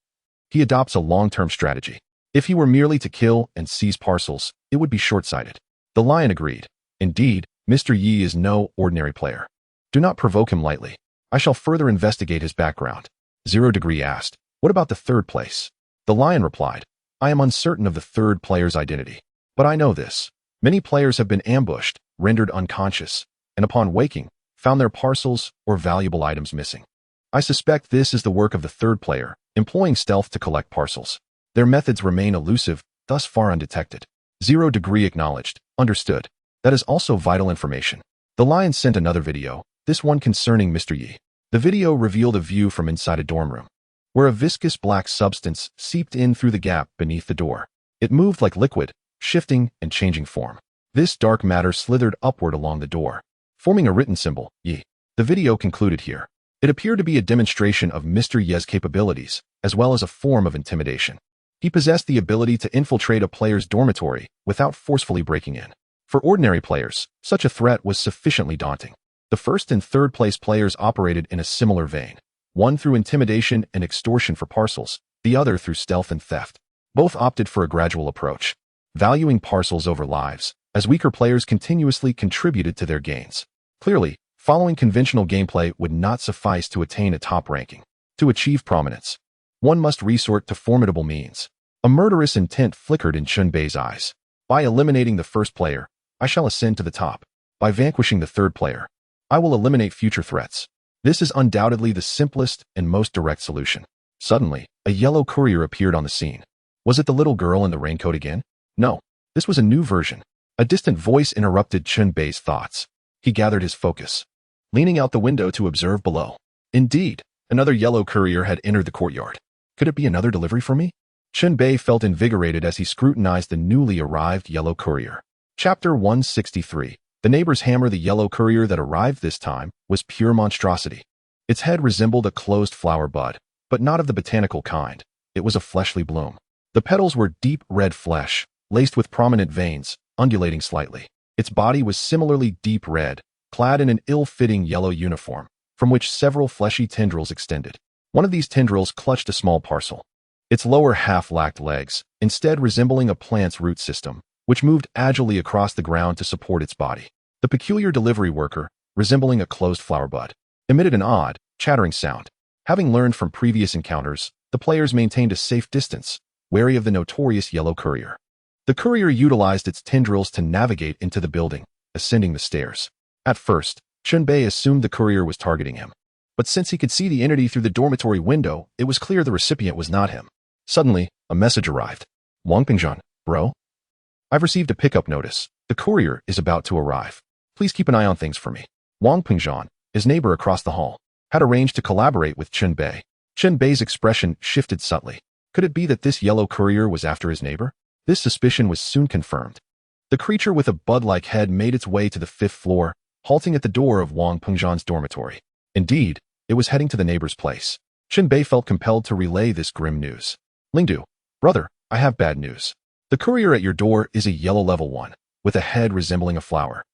he adopts a long-term strategy. If he were merely to kill and seize parcels, it would be short-sighted. The lion agreed. Indeed, Mr. Yi is no ordinary player. Do not provoke him lightly. I shall further investigate his background. 0 Degree asked, "What about the third place?" The lion replied, "I am uncertain of the third player's identity. But I know this. Many players have been ambushed, rendered unconscious, and upon waking, found their parcels or valuable items missing. I suspect this is the work of the third player, employing stealth to collect parcels. Their methods remain elusive, thus far undetected." 0 Degree acknowledged, "Understood. That is also vital information." The lion sent another video, this one concerning Mr. Yi. The video revealed a view from inside a dorm room, where a viscous black substance seeped in through the gap beneath the door. It moved like liquid, shifting and changing form. This dark matter slithered upward along the door, forming a written symbol, Yi. The video concluded here. It appeared to be a demonstration of Mr. Yi's capabilities, as well as a form of intimidation. He possessed the ability to infiltrate a player's dormitory without forcefully breaking in. For ordinary players, such a threat was sufficiently daunting. The first and third place players operated in a similar vein, one through intimidation and extortion for parcels, the other through stealth and theft. Both opted for a gradual approach, valuing parcels over lives, as weaker players continuously contributed to their gains. Clearly, following conventional gameplay would not suffice to attain a top ranking. To achieve prominence, one must resort to formidable means. A murderous intent flickered in Chen Bei's eyes. By eliminating the first player, I shall ascend to the top. By vanquishing the third player, I will eliminate future threats. This is undoubtedly the simplest and most direct solution. Suddenly, a yellow courier appeared on the scene. Was it the little girl in the raincoat again? No, this was a new version. A distant voice interrupted Chen Bei's thoughts. He gathered his focus, leaning out the window to observe below. Indeed, another yellow courier had entered the courtyard. Could it be another delivery for me? Chen Bei felt invigorated as he scrutinized the newly arrived yellow courier. Chapter 163. The neighbor's hammer. The yellow courier that arrived this time was pure monstrosity. Its head resembled a closed flower bud, but not of the botanical kind. It was a fleshly bloom. The petals were deep red flesh, laced with prominent veins, undulating slightly. Its body was similarly deep red, clad in an ill-fitting yellow uniform, from which several fleshy tendrils extended. One of these tendrils clutched a small parcel. Its lower half lacked legs, instead resembling a plant's root system, which moved agilely across the ground to support its body. The peculiar delivery worker, resembling a closed flower bud, emitted an odd, chattering sound. Having learned from previous encounters, the players maintained a safe distance, wary of the notorious yellow courier. The courier utilized its tendrils to navigate into the building, ascending the stairs. At first, Chen Bei assumed the courier was targeting him. But since he could see the entity through the dormitory window, it was clear the recipient was not him. Suddenly, a message arrived. "Wang Pingzhan, bro. I've received a pickup notice. The courier is about to arrive. Please keep an eye on things for me." Wang Pingzhan, his neighbor across the hall, had arranged to collaborate with Chen Bei. Chen Bei's expression shifted subtly. Could it be that this yellow courier was after his neighbor? This suspicion was soon confirmed. The creature with a bud-like head made its way to the 5th floor, halting at the door of Wang Pingzhan's dormitory. Indeed, it was heading to the neighbor's place. Chen Bei felt compelled to relay this grim news. "Lingdu, brother, I have bad news. The courier at your door is a yellow level 1, with a head resembling a flower.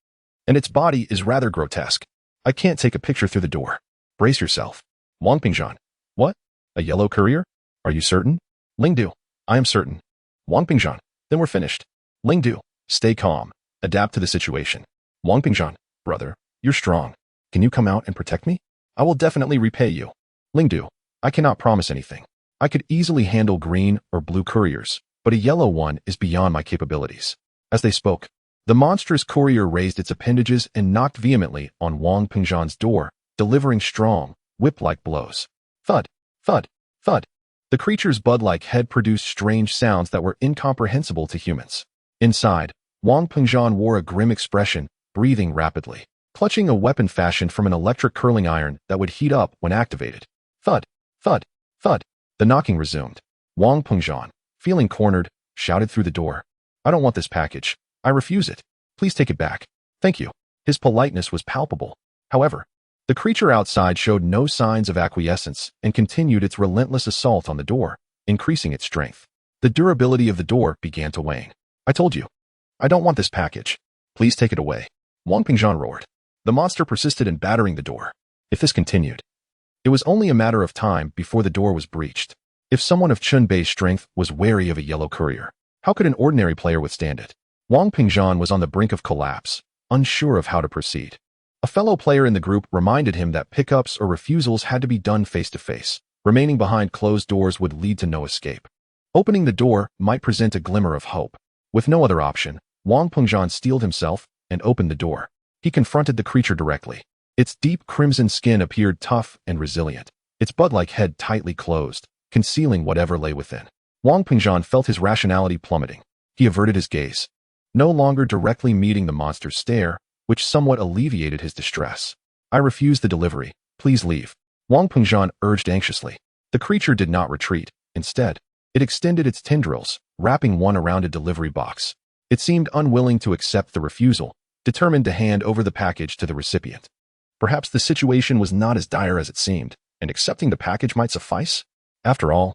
And its body is rather grotesque. I can't take a picture through the door. Brace yourself. Wang Pingzhan. What? A yellow courier? Are you certain? Ling Du. I am certain. Wang Pingzhan. Then we're finished. Ling Du. Stay calm. Adapt to the situation. Wang Pingzhan. Brother, you're strong. Can you come out and protect me? I will definitely repay you. Ling Du. I cannot promise anything. I could easily handle green or blue couriers, but a yellow one is beyond my capabilities. As they spoke, the monstrous courier raised its appendages and knocked vehemently on Wang Pingzhan's door, delivering strong, whip-like blows. Thud, thud, thud. The creature's bud-like head produced strange sounds that were incomprehensible to humans. Inside, Wang Pingzhan wore a grim expression, breathing rapidly, clutching a weapon fashioned from an electric curling iron that would heat up when activated. Thud, thud, thud. The knocking resumed. Wang Pingzhan, feeling cornered, shouted through the door. I don't want this package. I refuse it. Please take it back. Thank you. His politeness was palpable. However, the creature outside showed no signs of acquiescence and continued its relentless assault on the door, increasing its strength. The durability of the door began to wane. I told you. I don't want this package. Please take it away. Wang Pingzhan roared. The monster persisted in battering the door. If this continued, it was only a matter of time before the door was breached. If someone of Chen Bei's strength was wary of a yellow courier, how could an ordinary player withstand it? Wang Pingzhan was on the brink of collapse, unsure of how to proceed. A fellow player in the group reminded him that pickups or refusals had to be done face-to-face. Remaining behind closed doors would lead to no escape. Opening the door might present a glimmer of hope. With no other option, Wang Pingzhan steeled himself and opened the door. He confronted the creature directly. Its deep crimson skin appeared tough and resilient, its bud-like head tightly closed, concealing whatever lay within. Wang Pingzhan felt his rationality plummeting. He averted his gaze, no longer directly meeting the monster's stare, which somewhat alleviated his distress. I refuse the delivery. Please leave. Wang Pingzhan urged anxiously. The creature did not retreat. Instead, it extended its tendrils, wrapping one around a delivery box. It seemed unwilling to accept the refusal, determined to hand over the package to the recipient. Perhaps the situation was not as dire as it seemed, and accepting the package might suffice? After all,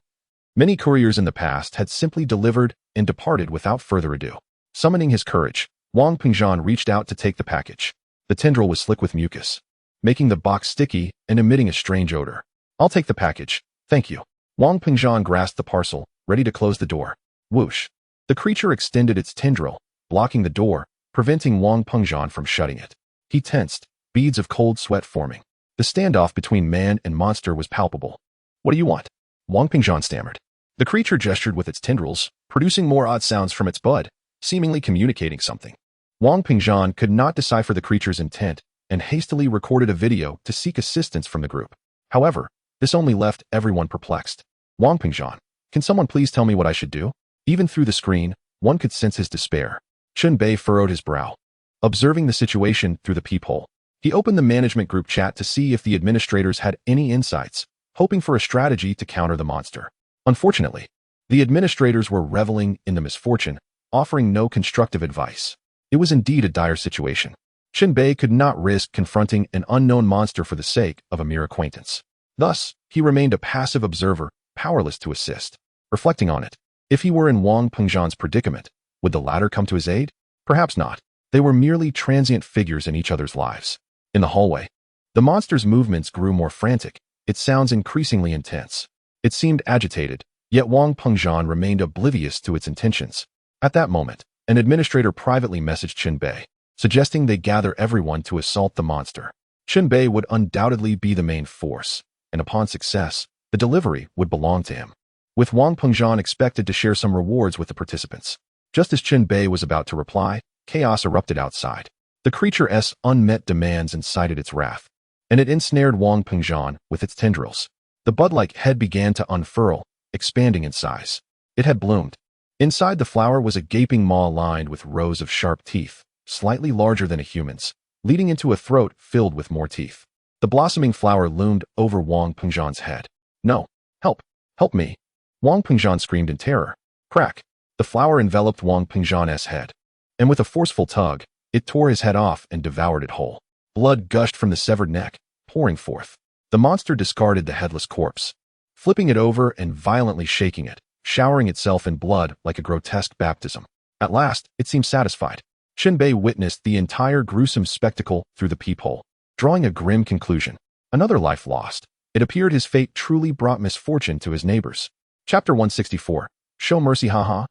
many couriers in the past had simply delivered and departed without further ado. Summoning his courage, Wang Pingzhan reached out to take the package. The tendril was slick with mucus, making the box sticky and emitting a strange odor. I'll take the package, thank you. Wang Pingzhan grasped the parcel, ready to close the door. Whoosh! The creature extended its tendril, blocking the door, preventing Wang Pingzhan from shutting it. He tensed, beads of cold sweat forming. The standoff between man and monster was palpable. What do you want? Wang Pingzhan stammered. The creature gestured with its tendrils, producing more odd sounds from its bud, seemingly communicating something. Wang Pingzhan could not decipher the creature's intent and hastily recorded a video to seek assistance from the group. However, this only left everyone perplexed. Wang Pingzhan, can someone please tell me what I should do? Even through the screen, one could sense his despair. Chen Bei furrowed his brow, observing the situation through the peephole. He opened the management group chat to see if the administrators had any insights, hoping for a strategy to counter the monster. Unfortunately, the administrators were reveling in the misfortune, offering no constructive advice. It was indeed a dire situation. Chen Bei could not risk confronting an unknown monster for the sake of a mere acquaintance. Thus, he remained a passive observer, powerless to assist. Reflecting on it, if he were in Wang Pingzhan's predicament, would the latter come to his aid? Perhaps not. They were merely transient figures in each other's lives. In the hallway, the monster's movements grew more frantic, its sounds increasingly intense. It seemed agitated, yet Wang Pingzhan remained oblivious to its intentions. At that moment, an administrator privately messaged Chen Bei, suggesting they gather everyone to assault the monster. Chen Bei would undoubtedly be the main force, and upon success, the delivery would belong to him. With Wang Pingzhan expected to share some rewards with the participants. Just as Chen Bei was about to reply, chaos erupted outside. The creature's unmet demands incited its wrath, and it ensnared Wang Pingzhan with its tendrils. The bud-like head began to unfurl, expanding in size. It had bloomed. Inside the flower was a gaping maw lined with rows of sharp teeth, slightly larger than a human's, leading into a throat filled with more teeth. The blossoming flower loomed over Wang Pingzhan's head. No! Help! Help me! Wang Pingzhan screamed in terror. Crack! The flower enveloped Wang Pingzhan's head, and with a forceful tug, it tore his head off and devoured it whole. Blood gushed from the severed neck, pouring forth. The monster discarded the headless corpse, flipping it over and violently shaking it, showering itself in blood like a grotesque baptism. At last, it seemed satisfied. Chen Bei witnessed the entire gruesome spectacle through the peephole. drawing a grim conclusion. Another life lost. It appeared his fate truly brought misfortune to his neighbors. Chapter 164. Show mercy, haha.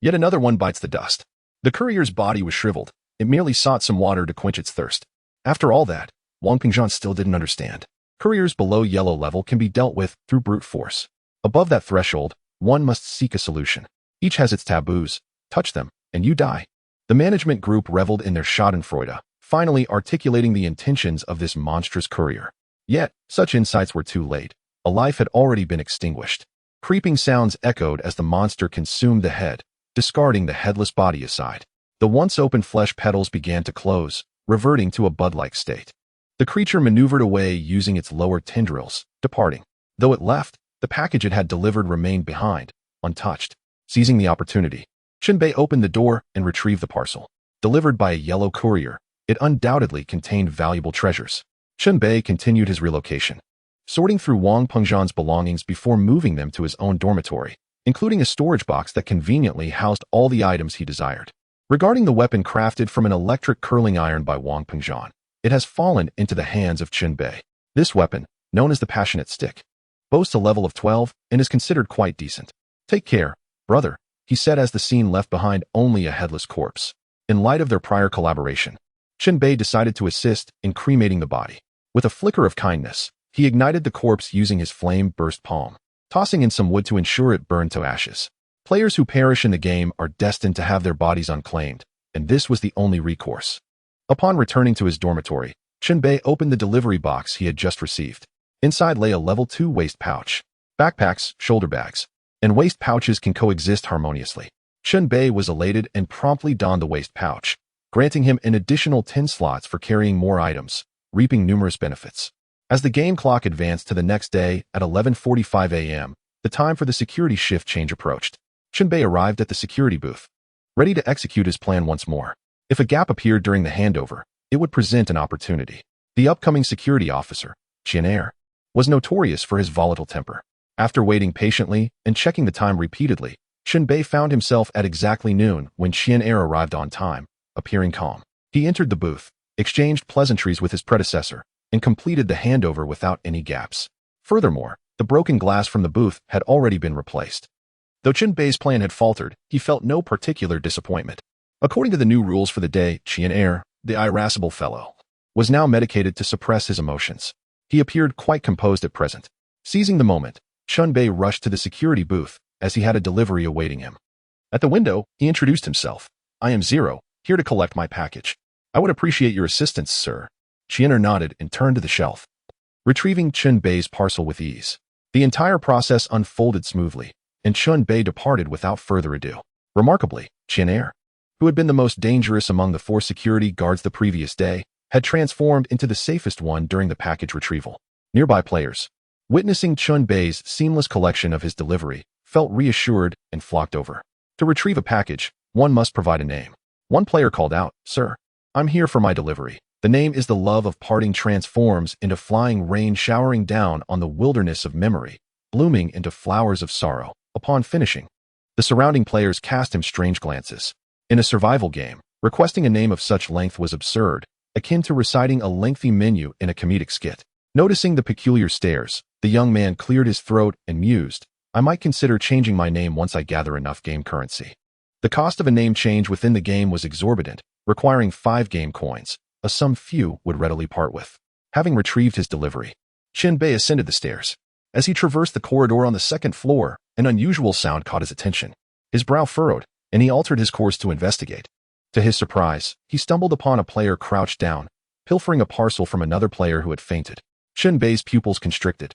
Yet another one bites the dust. The courier's body was shriveled. It merely sought some water to quench its thirst. After all that, Wang Pingzhan still didn't understand. Couriers below yellow level can be dealt with through brute force. Above that threshold, one must seek a solution. Each has its taboos. Touch them, and you die. The management group reveled in their schadenfreude, finally articulating the intentions of this monstrous courier. Yet, such insights were too late. A life had already been extinguished. Creeping sounds echoed as the monster consumed the head, discarding the headless body aside. The once open flesh petals began to close, reverting to a bud-like state. The creature maneuvered away using its lower tendrils, departing. Though it left, the package it had delivered remained behind, untouched. Seizing the opportunity, Chen Bei opened the door and retrieved the parcel. Delivered by a yellow courier, it undoubtedly contained valuable treasures. Chen Bei continued his relocation, sorting through Wang Pingzhan's belongings before moving them to his own dormitory, including a storage box that conveniently housed all the items he desired. Regarding the weapon crafted from an electric curling iron by Wang Pingzhan, it has fallen into the hands of Chen Bei. This weapon, known as the Passionate Stick, boasts a level of 12 and is considered quite decent. Take care, brother, he said as the scene left behind only a headless corpse. In light of their prior collaboration, Chen Bei decided to assist in cremating the body. With a flicker of kindness, he ignited the corpse using his flame-burst palm, tossing in some wood to ensure it burned to ashes. Players who perish in the game are destined to have their bodies unclaimed, and this was the only recourse. Upon returning to his dormitory, Chen Bei opened the delivery box he had just received. Inside lay a level 2 waist pouch. Backpacks, shoulder bags, and waist pouches can coexist harmoniously. Chen Bei was elated and promptly donned the waist pouch, granting him an additional 10 slots for carrying more items, reaping numerous benefits. As the game clock advanced to the next day at 11:45 a.m., the time for the security shift change approached. Chen Bei arrived at the security booth, ready to execute his plan once more. If a gap appeared during the handover, it would present an opportunity. The upcoming security officer, Chen Bei, was notorious for his volatile temper. After waiting patiently and checking the time repeatedly, Chen Bei found himself at exactly noon when Chen Bei arrived on time, appearing calm. He entered the booth, exchanged pleasantries with his predecessor, and completed the handover without any gaps. Furthermore, the broken glass from the booth had already been replaced. Though Chen Bei's plan had faltered, he felt no particular disappointment. According to the new rules for the day, Chen Bei, the irascible fellow, was now medicated to suppress his emotions. He appeared quite composed at present. Seizing the moment, Chen Bei rushed to the security booth as he had a delivery awaiting him. At the window, he introduced himself. I am Zero, here to collect my package. I would appreciate your assistance, sir. Chen nodded and turned to the shelf, retrieving Chen Bei's parcel with ease. The entire process unfolded smoothly, and Chen Bei departed without further ado. Remarkably, Chen Bei, who had been the most dangerous among the 4 security guards the previous day, had transformed into the safest one during the package retrieval. Nearby players, witnessing Chen Bei's seamless collection of his delivery, felt reassured and flocked over. To retrieve a package, one must provide a name. One player called out, Sir, I'm here for my delivery. The name is the love of parting transforms into flying rain showering down on the wilderness of memory, blooming into flowers of sorrow. Upon finishing, the surrounding players cast him strange glances. In a survival game, requesting a name of such length was absurd, akin to reciting a lengthy menu in a comedic skit. Noticing the peculiar stares, the young man cleared his throat and mused, I might consider changing my name once I gather enough game currency. The cost of a name change within the game was exorbitant, requiring 5 game coins, a sum few would readily part with. Having retrieved his delivery, Chen Bei ascended the stairs. As he traversed the corridor on the 2nd floor, an unusual sound caught his attention. His brow furrowed, and he altered his course to investigate. To his surprise, he stumbled upon a player crouched down, pilfering a parcel from another player who had fainted. Chen Bei's pupils constricted.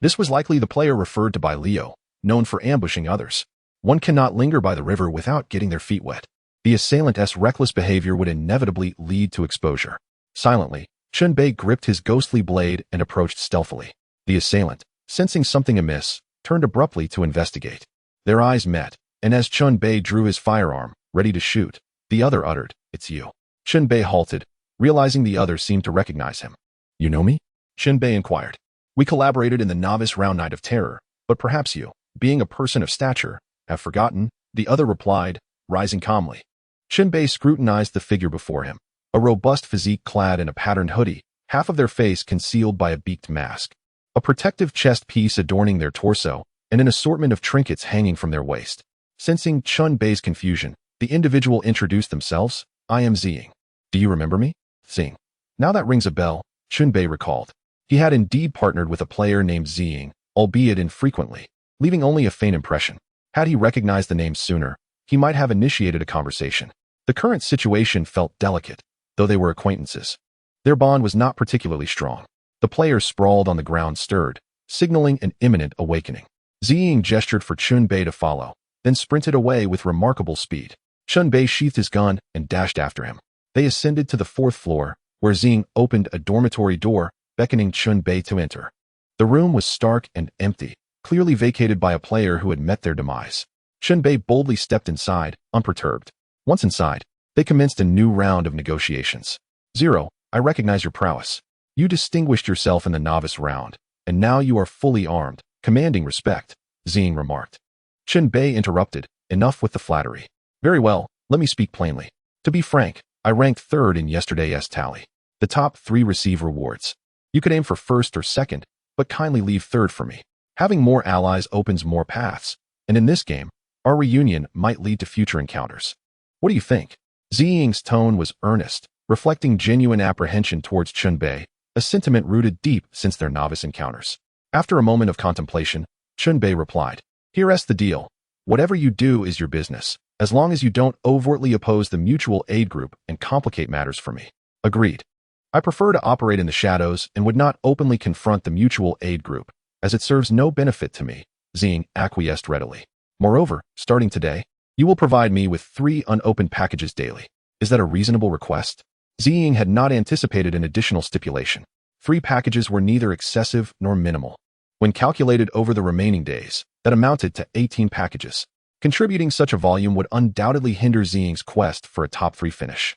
This was likely the player referred to by Leo, known for ambushing others. One cannot linger by the river without getting their feet wet. The assailant's reckless behavior would inevitably lead to exposure. Silently, Chen Bei gripped his ghostly blade and approached stealthily. The assailant, sensing something amiss, turned abruptly to investigate. Their eyes met, and as Chen Bei drew his firearm, ready to shoot, the other uttered, It's you. Chen Bei halted, realizing the other seemed to recognize him. You know me? Chen Bei inquired. We collaborated in the novice round night of terror, but perhaps you, being a person of stature, have forgotten, the other replied, rising calmly. Chen Bei scrutinized the figure before him, a robust physique clad in a patterned hoodie, half of their face concealed by a beaked mask, a protective chest piece adorning their torso, and an assortment of trinkets hanging from their waist. Sensing Chen Bei's confusion, the individual introduced themselves. I am Ziying. Do you remember me? Ziying. Now that rings a bell, Chen Bei recalled. He had indeed partnered with a player named Ziying, albeit infrequently, leaving only a faint impression. Had he recognized the name sooner, he might have initiated a conversation. The current situation felt delicate, though they were acquaintances. Their bond was not particularly strong. The players sprawled on the ground stirred, signaling an imminent awakening. Ziying gestured for Chen Bei to follow, then sprinted away with remarkable speed. Chen Bei sheathed his gun and dashed after him. They ascended to the 4th floor, where Ziying opened a dormitory door, beckoning Chen Bei to enter. The room was stark and empty, clearly vacated by a player who had met their demise. Chen Bei boldly stepped inside, unperturbed. Once inside, they commenced a new round of negotiations. Zero, I recognize your prowess. You distinguished yourself in the novice round, and now you are fully armed, commanding respect, Ziying remarked. Chen Bei interrupted, enough with the flattery. Very well, let me speak plainly. To be frank, I ranked 3rd in yesterday's tally. The top 3 receive rewards. You could aim for 1st or 2nd, but kindly leave 3rd for me. Having more allies opens more paths, and in this game, our reunion might lead to future encounters. What do you think? Ziying's tone was earnest, reflecting genuine apprehension towards Chen Bei, a sentiment rooted deep since their novice encounters. After a moment of contemplation, Chen Bei replied, Here's the deal. Whatever you do is your business, as long as you don't overtly oppose the mutual aid group and complicate matters for me. Agreed. I prefer to operate in the shadows and would not openly confront the mutual aid group, as it serves no benefit to me, Ziying acquiesced readily. Moreover, starting today, you will provide me with 3 unopened packages daily. Is that a reasonable request? Ziying had not anticipated an additional stipulation. 3 packages were neither excessive nor minimal. When calculated over the remaining days, that amounted to 18 packages. Contributing such a volume would undoubtedly hinder Ziying's quest for a top 3 finish.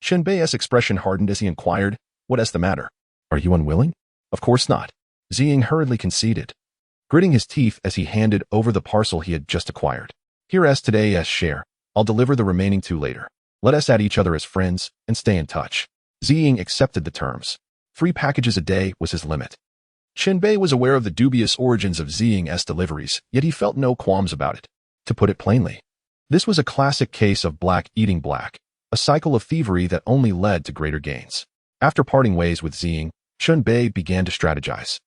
Chen Bei's expression hardened as he inquired, What is the matter? Are you unwilling? Of course not. Ziying hurriedly conceded, gritting his teeth as he handed over the parcel he had just acquired. Here's today's share. I'll deliver the remaining 2 later. Let us add each other as friends and stay in touch. Ziying accepted the terms. 3 packages a day was his limit. Chen Bei was aware of the dubious origins of Ziying's deliveries, yet he felt no qualms about it. To put it plainly, this was a classic case of black eating black, a cycle of thievery that only led to greater gains. After parting ways with Ziying, Chen Bei began to strategize.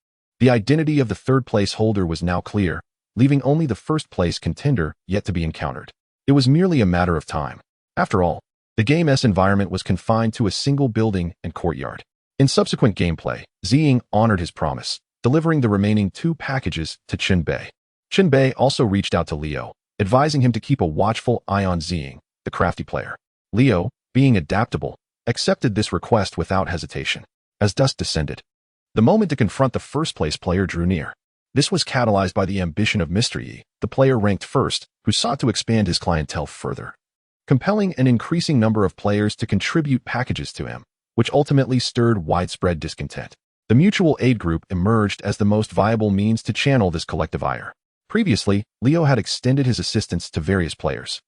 The identity of the 3rd place holder was now clear, leaving only the 1st place contender yet to be encountered. It was merely a matter of time. After all, the game's environment was confined to a single building and courtyard. In subsequent gameplay, Ziying honored his promise, delivering the remaining 2 packages to Chen Bei. Chen Bei also reached out to Leo, advising him to keep a watchful eye on Ziying, the crafty player. Leo, being adaptable, accepted this request without hesitation. As dusk descended, the moment to confront the 1st place player drew near. This was catalyzed by the ambition of Mr. Yi, the player ranked 1st, who sought to expand his clientele further, compelling an increasing number of players to contribute packages to him, which ultimately stirred widespread discontent. The mutual aid group emerged as the most viable means to channel this collective ire. Previously, Leo had extended his assistance to various players,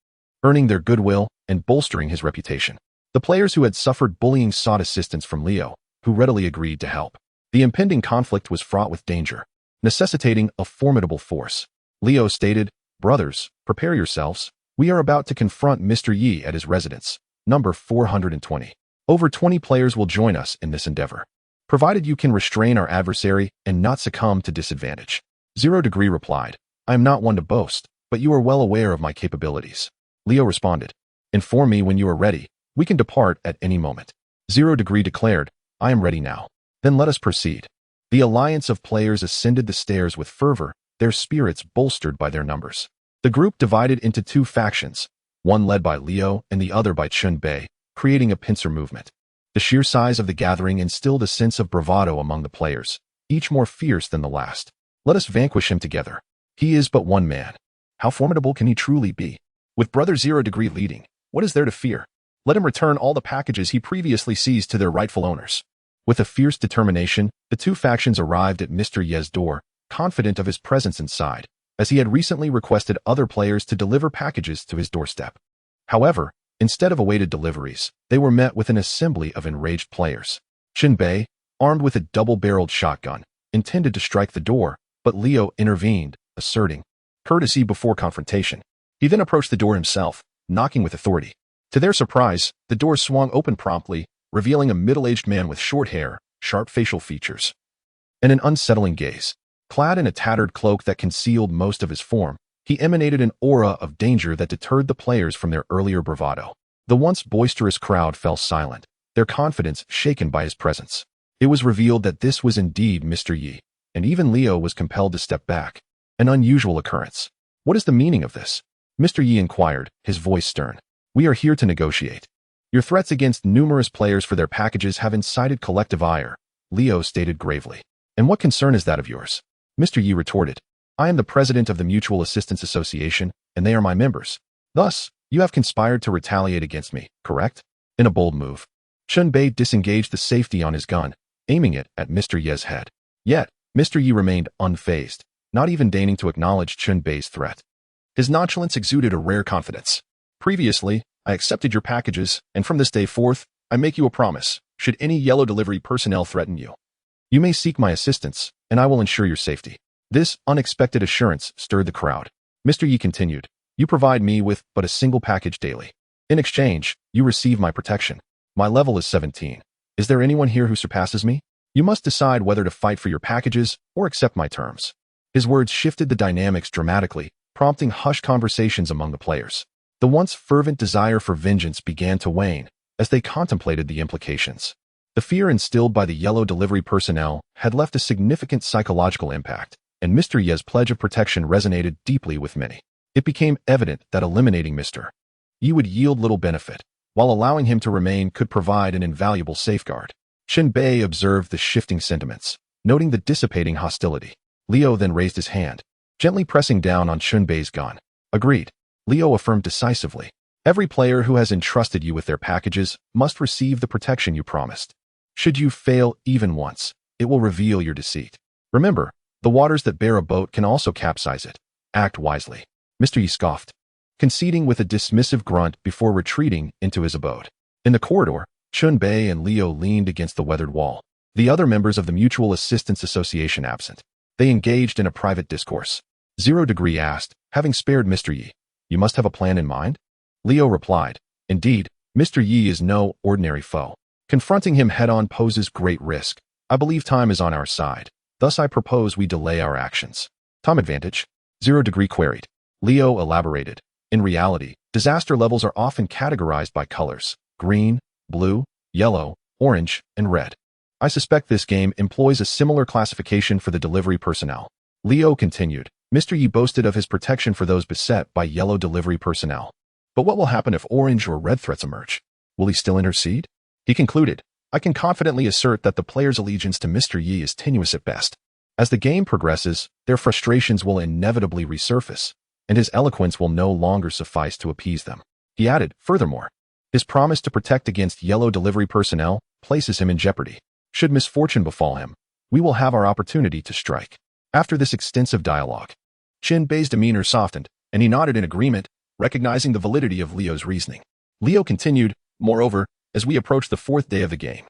earning their goodwill and bolstering his reputation. The players who had suffered bullying sought assistance from Leo, who readily agreed to help. The impending conflict was fraught with danger, necessitating a formidable force. Leo stated, Brothers, prepare yourselves. We are about to confront Mr. Yi at his residence, number 420. Over 20 players will join us in this endeavor, provided you can restrain our adversary and not succumb to disadvantage. 0 Degree replied, I am not one to boast, but you are well aware of my capabilities. Leo responded, Inform me when you are ready. We can depart at any moment. 0 Degree declared, I am ready now. Then let us proceed. The alliance of players ascended the stairs with fervor, their spirits bolstered by their numbers. The group divided into 2 factions, one led by Leo and the other by Chen Bei, creating a pincer movement. The sheer size of the gathering instilled a sense of bravado among the players, each more fierce than the last. Let us vanquish him together. He is but one man. How formidable can he truly be? With Brother 0 Degree leading, what is there to fear? Let him return all the packages he previously seized to their rightful owners. With a fierce determination, the 2 factions arrived at Mr. Ye's door, confident of his presence inside, as he had recently requested other players to deliver packages to his doorstep. However, instead of awaited deliveries, they were met with an assembly of enraged players. Chen Bei, armed with a double-barreled shotgun, intended to strike the door, but Leo intervened, asserting courtesy before confrontation. He then approached the door himself, knocking with authority. To their surprise, the door swung open promptly, revealing a middle-aged man with short hair, sharp facial features, and an unsettling gaze. Clad in a tattered cloak that concealed most of his form, he emanated an aura of danger that deterred the players from their earlier bravado. The once boisterous crowd fell silent, their confidence shaken by his presence. It was revealed that this was indeed Mr. Yi, and even Leo was compelled to step back. An unusual occurrence. What is the meaning of this? Mr. Yi inquired, his voice stern. We are here to negotiate. Your threats against numerous players for their packages have incited collective ire, Leo stated gravely. And what concern is that of yours? Mr. Yi retorted. I am the president of the Mutual Assistance Association, and they are my members. Thus, you have conspired to retaliate against me, correct? In a bold move, Chen Bei disengaged the safety on his gun, aiming it at Mr. Yi's head. Yet, Mr. Yi remained unfazed, not even deigning to acknowledge Chen Bei's threat. His nonchalance exuded a rare confidence. Previously, I accepted your packages, and from this day forth, I make you a promise. Should any yellow delivery personnel threaten you, you may seek my assistance, and I will ensure your safety. This unexpected assurance stirred the crowd. Mr. Yi continued, you provide me with but a single package daily. In exchange, you receive my protection. My level is 17. Is there anyone here who surpasses me? You must decide whether to fight for your packages or accept my terms. His words shifted the dynamics dramatically, prompting hushed conversations among the players. The once fervent desire for vengeance began to wane as they contemplated the implications. The fear instilled by the yellow delivery personnel had left a significant psychological impact, and Mr. Yi's pledge of protection resonated deeply with many. It became evident that eliminating Mr. Yi would yield little benefit, while allowing him to remain could provide an invaluable safeguard. Chen Bei observed the shifting sentiments, noting the dissipating hostility. Leo then raised his hand, gently pressing down on Chen Bei's gun. Agreed, Leo affirmed decisively. Every player who has entrusted you with their packages must receive the protection you promised. Should you fail even once, it will reveal your deceit. Remember, the waters that bear a boat can also capsize it. Act wisely. Mr. Yi scoffed, conceding with a dismissive grunt before retreating into his abode. In the corridor, Chen Bei and Leo leaned against the weathered wall, the other members of the Mutual Assistance Association absent. They engaged in a private discourse. 0 Degree asked, having spared Mr. Yi, you must have a plan in mind? Leo replied, indeed, Mr. Yi is no ordinary foe. Confronting him head-on poses great risk. I believe time is on our side. Thus I propose we delay our actions. Time advantage? 0 Degree queried. Leo elaborated. In reality, disaster levels are often categorized by colors: green, blue, yellow, orange, and red. I suspect this game employs a similar classification for the delivery personnel. Leo continued. Mr. Yi boasted of his protection for those beset by yellow delivery personnel. But what will happen if orange or red threats emerge? Will he still intercede? He concluded, I can confidently assert that the player's allegiance to Mr. Yi is tenuous at best. As the game progresses, their frustrations will inevitably resurface, and his eloquence will no longer suffice to appease them. He added, furthermore, his promise to protect against yellow delivery personnel places him in jeopardy. Should misfortune befall him, we will have our opportunity to strike. After this extensive dialogue, Chen Bei's demeanor softened, and he nodded in agreement, recognizing the validity of Leo's reasoning. Leo continued, moreover, as we approach the 4th day of the game,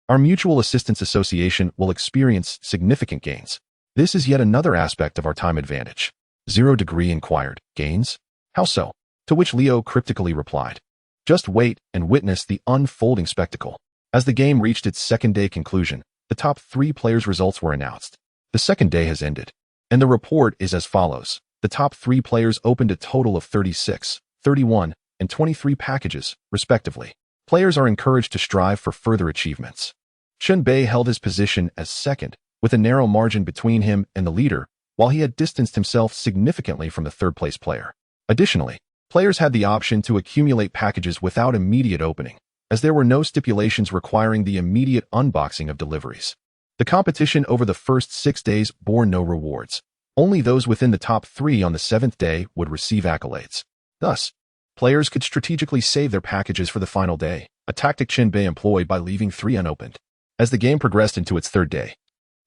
our Mutual Assistance Association will experience significant gains. This is yet another aspect of our time advantage. 0 Degree inquired, gains? How so? To which Leo cryptically replied, just wait and witness the unfolding spectacle. As the game reached its 2nd day conclusion, the top 3 players' results were announced. The 2nd day has ended, and the report is as follows. The top 3 players opened a total of 36, 31, and 23 packages, respectively. Players are encouraged to strive for further achievements. Chen Bei held his position as second, with a narrow margin between him and the leader, while he had distanced himself significantly from the 3rd-place player. Additionally, players had the option to accumulate packages without immediate opening, as there were no stipulations requiring the immediate unboxing of deliveries. The competition over the first 6 days bore no rewards. Only those within the top 3 on the 7th day would receive accolades. Thus, players could strategically save their packages for the final day, a tactic Chen Bei employed by leaving 3 unopened. As the game progressed into its 3rd day,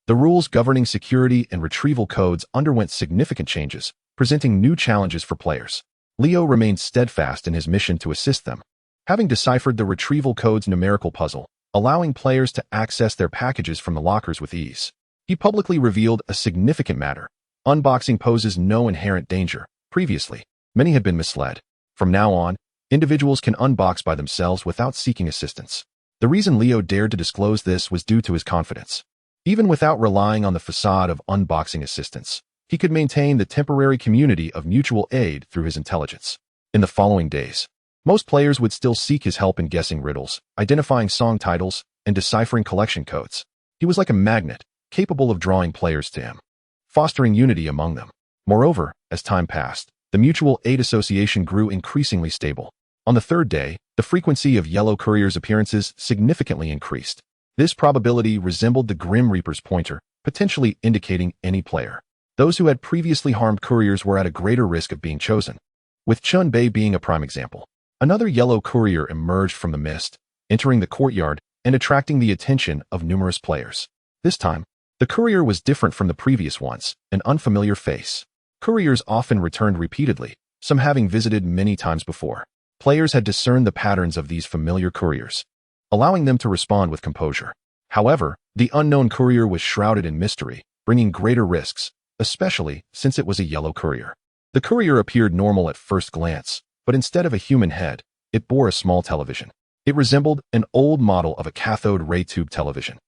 the rules governing security and retrieval codes underwent significant changes, presenting new challenges for players. Leo remained steadfast in his mission to assist them. Having deciphered the retrieval code's numerical puzzle, allowing players to access their packages from the lockers with ease. He publicly revealed a significant matter. Unboxing poses no inherent danger. Previously, many had been misled. From now on, individuals can unbox by themselves without seeking assistance. The reason Leo dared to disclose this was due to his confidence. Even without relying on the facade of unboxing assistance, he could maintain the temporary community of mutual aid through his intelligence. In the following days, most players would still seek his help in guessing riddles, identifying song titles, and deciphering collection codes. He was like a magnet, capable of drawing players to him, fostering unity among them. Moreover, as time passed, the mutual aid association grew increasingly stable. On the third day, the frequency of Yellow Courier's appearances significantly increased. This probability resembled the Grim Reaper's pointer, potentially indicating any player. Those who had previously harmed couriers were at a greater risk of being chosen, with Chen Bei being a prime example. Another Yellow Courier emerged from the mist, entering the courtyard and attracting the attention of numerous players. This time, the courier was different from the previous ones, an unfamiliar face. Couriers often returned repeatedly, some having visited many times before. Players had discerned the patterns of these familiar couriers, allowing them to respond with composure. However, the unknown courier was shrouded in mystery, bringing greater risks, especially since it was a Yellow Courier. The courier appeared normal at first glance, but instead of a human head, it bore a small television. It resembled an old model of a cathode ray tube television,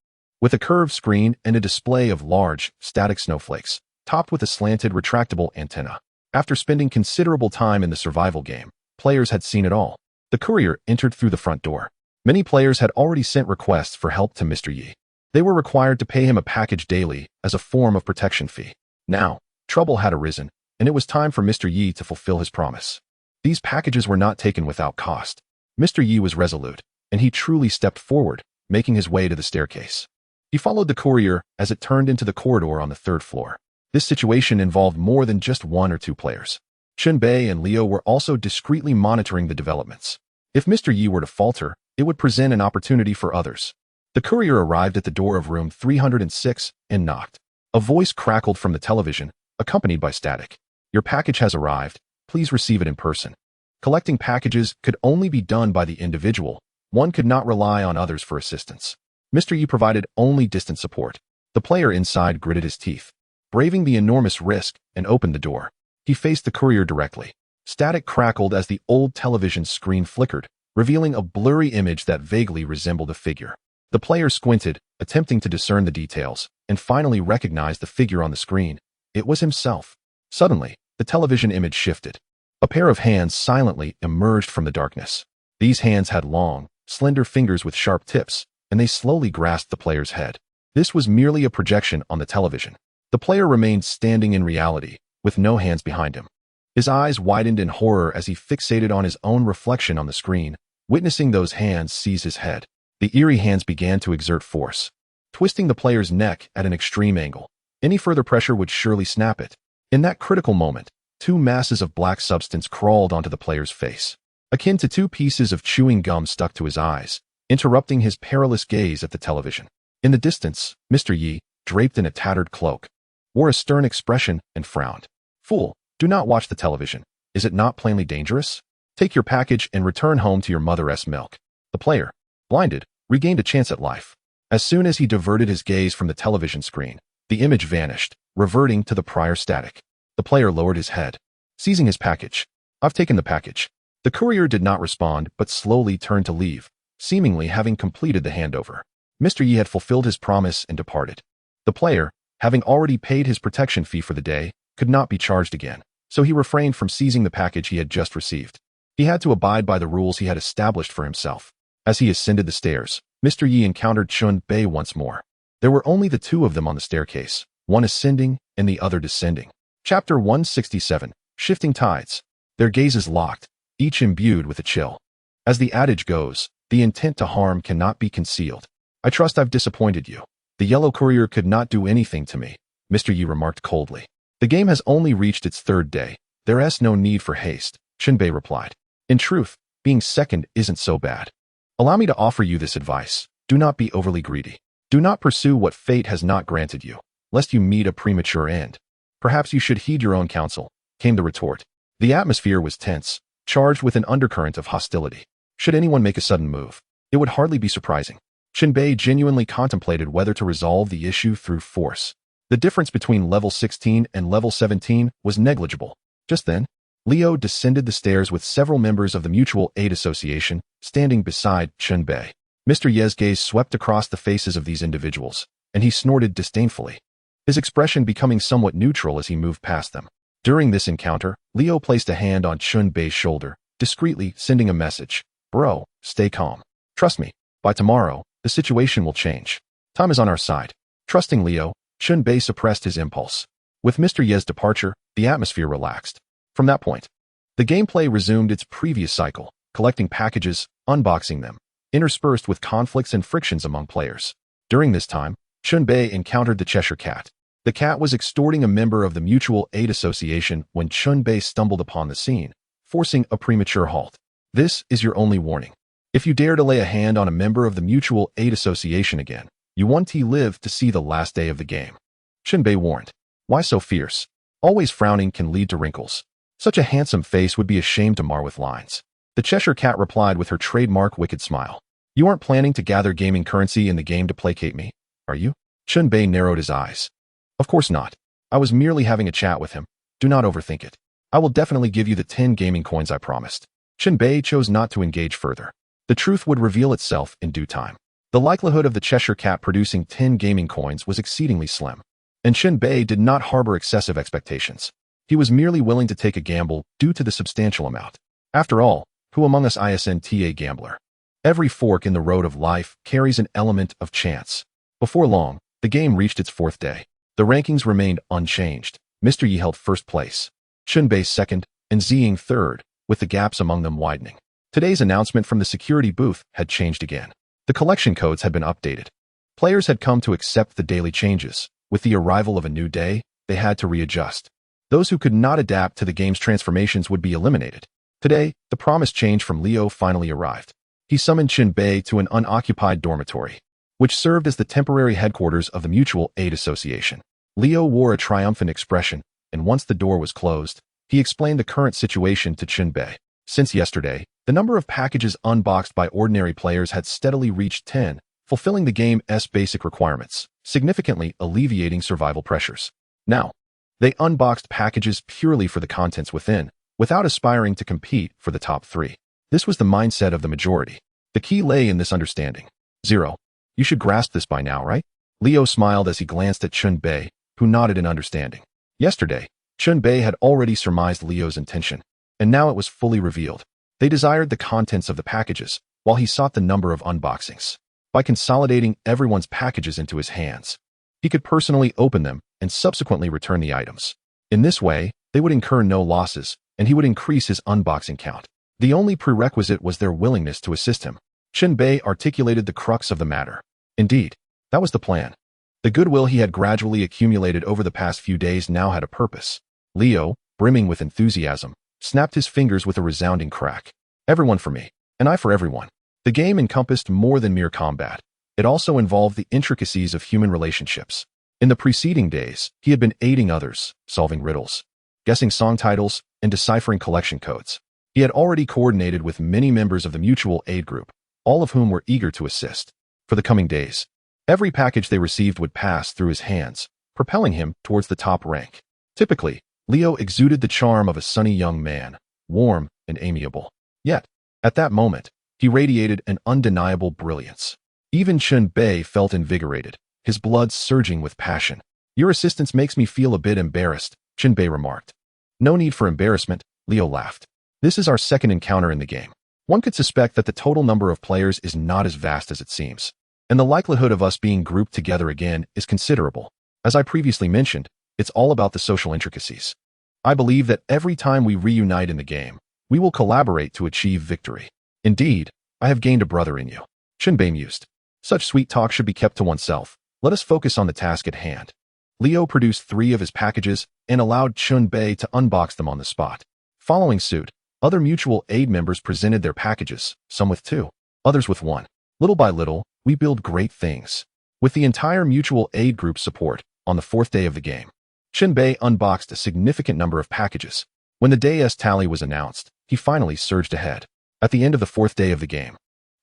with a curved screen and a display of large, static snowflakes, topped with a slanted retractable antenna. After spending considerable time in the survival game, players had seen it all. The courier entered through the front door. Many players had already sent requests for help to Mr. Yi. They were required to pay him a package daily as a form of protection fee. Now, trouble had arisen, and it was time for Mr. Yi to fulfill his promise. These packages were not taken without cost. Mr. Yi was resolute, and he truly stepped forward, making his way to the staircase. He followed the courier as it turned into the corridor on the third floor. This situation involved more than just one or two players. Chen Bei and Leo were also discreetly monitoring the developments. If Mr. Yi were to falter, it would present an opportunity for others. The courier arrived at the door of room 306 and knocked. A voice crackled from the television, accompanied by static. Your package has arrived. Please receive it in person. Collecting packages could only be done by the individual. One could not rely on others for assistance. Mr. Yi provided only distant support. The player inside gritted his teeth, braving the enormous risk, and opened the door. He faced the courier directly. Static crackled as the old television screen flickered, revealing a blurry image that vaguely resembled a figure. The player squinted, attempting to discern the details, and finally recognized the figure on the screen. It was himself. Suddenly, the television image shifted. A pair of hands silently emerged from the darkness. These hands had long, slender fingers with sharp tips, and they slowly grasped the player's head. This was merely a projection on the television. The player remained standing in reality, with no hands behind him. His eyes widened in horror as he fixated on his own reflection on the screen, witnessing those hands seize his head. The eerie hands began to exert force, twisting the player's neck at an extreme angle. Any further pressure would surely snap it. In that critical moment, two masses of black substance crawled onto the player's face, akin to two pieces of chewing gum stuck to his eyes, interrupting his perilous gaze at the television. In the distance, Mr. Yi, draped in a tattered cloak, wore a stern expression and frowned. Fool, do not watch the television. Is it not plainly dangerous? Take your package and return home to your mother's milk. The player, blinded, regained a chance at life. As soon as he diverted his gaze from the television screen, the image vanished, reverting to the prior static. The player lowered his head, seizing his package. I've taken the package. The courier did not respond but slowly turned to leave, seemingly having completed the handover. Mr. Yi had fulfilled his promise and departed. The player, having already paid his protection fee for the day, could not be charged again, so he refrained from seizing the package he had just received. He had to abide by the rules he had established for himself. As he ascended the stairs, Mr. Yi encountered Chen Bei once more. There were only the two of them on the staircase, one ascending and the other descending. Chapter 167, Shifting Tides. Their gazes locked, each imbued with a chill. As the adage goes, the intent to harm cannot be concealed. I trust I've disappointed you. The Yellow Courier could not do anything to me, Mr. Yi remarked coldly. The game has only reached its third day. There is no need for haste, Chen Bei replied. In truth, being second isn't so bad. Allow me to offer you this advice. Do not be overly greedy. Do not pursue what fate has not granted you, lest you meet a premature end. Perhaps you should heed your own counsel, came the retort. The atmosphere was tense, charged with an undercurrent of hostility. Should anyone make a sudden move, it would hardly be surprising. Chen Bei genuinely contemplated whether to resolve the issue through force. The difference between level 16 and level 17 was negligible. Just then, Leo descended the stairs with several members of the Mutual Aid Association standing beside Chen Bei. Mr. Ye's gaze swept across the faces of these individuals, and he snorted disdainfully, his expression becoming somewhat neutral as he moved past them. During this encounter, Leo placed a hand on Chen Bei's shoulder, discreetly sending a message. Bro, stay calm. Trust me, by tomorrow, the situation will change. Time is on our side. Trusting Leo, Chen Bei suppressed his impulse. With Mr. Ye's departure, the atmosphere relaxed. From that point, the gameplay resumed its previous cycle, collecting packages, unboxing them, interspersed with conflicts and frictions among players. During this time, Chen Bei encountered the Cheshire Cat. The cat was extorting a member of the Mutual Aid Association when Chen Bei stumbled upon the scene, forcing a premature halt. This is your only warning. If you dare to lay a hand on a member of the Mutual Aid Association again, you won't live to see the last day of the game. Chen Bei warned. Why so fierce? Always frowning can lead to wrinkles. Such a handsome face would be a shame to mar with lines. The Cheshire Cat replied with her trademark wicked smile. You aren't planning to gather gaming currency in the game to placate me, are you? Chen Bei narrowed his eyes. Of course not. I was merely having a chat with him. Do not overthink it. I will definitely give you the 10 gaming coins I promised. Chen Bei chose not to engage further. The truth would reveal itself in due time. The likelihood of the Cheshire Cat producing 10 gaming coins was exceedingly slim, and Chen Bei did not harbor excessive expectations. He was merely willing to take a gamble due to the substantial amount. After all, who among us isn't a gambler? Every fork in the road of life carries an element of chance. Before long, the game reached its 4th day. The rankings remained unchanged. Mr. Yi held first place, Chen Bei second, and Ziying third, with the gaps among them widening. Today's announcement from the security booth had changed again. The collection codes had been updated. Players had come to accept the daily changes. With the arrival of a new day, they had to readjust. Those who could not adapt to the game's transformations would be eliminated. Today, the promised change from Leo finally arrived. He summoned Chen Bei to an unoccupied dormitory, which served as the temporary headquarters of the Mutual Aid Association. Leo wore a triumphant expression, and once the door was closed, he explained the current situation to Chen Bei. Since yesterday, the number of packages unboxed by ordinary players had steadily reached 10, fulfilling the game's basic requirements, significantly alleviating survival pressures. Now, they unboxed packages purely for the contents within, without aspiring to compete for the top 3. This was the mindset of the majority. The key lay in this understanding. 0. You should grasp this by now, right? Leo smiled as he glanced at Chen Bei, who nodded in understanding. Yesterday, Chen Bei had already surmised Leo's intention, and now it was fully revealed. They desired the contents of the packages, while he sought the number of unboxings. By consolidating everyone's packages into his hands, he could personally open them and subsequently return the items. In this way, they would incur no losses, and he would increase his unboxing count. The only prerequisite was their willingness to assist him. Chen Bei articulated the crux of the matter. Indeed, that was the plan. The goodwill he had gradually accumulated over the past few days now had a purpose. Leo, brimming with enthusiasm, snapped his fingers with a resounding crack. Everyone for me, and I for everyone. The game encompassed more than mere combat. It also involved the intricacies of human relationships. In the preceding days, he had been aiding others, solving riddles, guessing song titles, and deciphering collection codes. He had already coordinated with many members of the Mutual Aid Group, all of whom were eager to assist. For the coming days, every package they received would pass through his hands, propelling him towards the top rank. Typically, Leo exuded the charm of a sunny young man, warm and amiable. Yet, at that moment, he radiated an undeniable brilliance. Even Chen Bei felt invigorated, his blood surging with passion. Your assistance makes me feel a bit embarrassed, Chen Bei remarked. No need for embarrassment, Leo laughed. This is our second encounter in the game. One could suspect that the total number of players is not as vast as it seems, and the likelihood of us being grouped together again is considerable. As I previously mentioned, it's all about the social intricacies. I believe that every time we reunite in the game, we will collaborate to achieve victory. Indeed, I have gained a brother in you. Chen Bei mused. Such sweet talk should be kept to oneself. Let us focus on the task at hand. Leo produced 3 of his packages and allowed Chen Bei to unbox them on the spot. Following suit, other mutual aid members presented their packages, some with 2, others with 1. Little by little, we build great things. With the entire mutual aid group's support, on the 4th day of the game, Chen Bei unboxed a significant number of packages. When the day's tally was announced, he finally surged ahead. At the end of the 4th day of the game,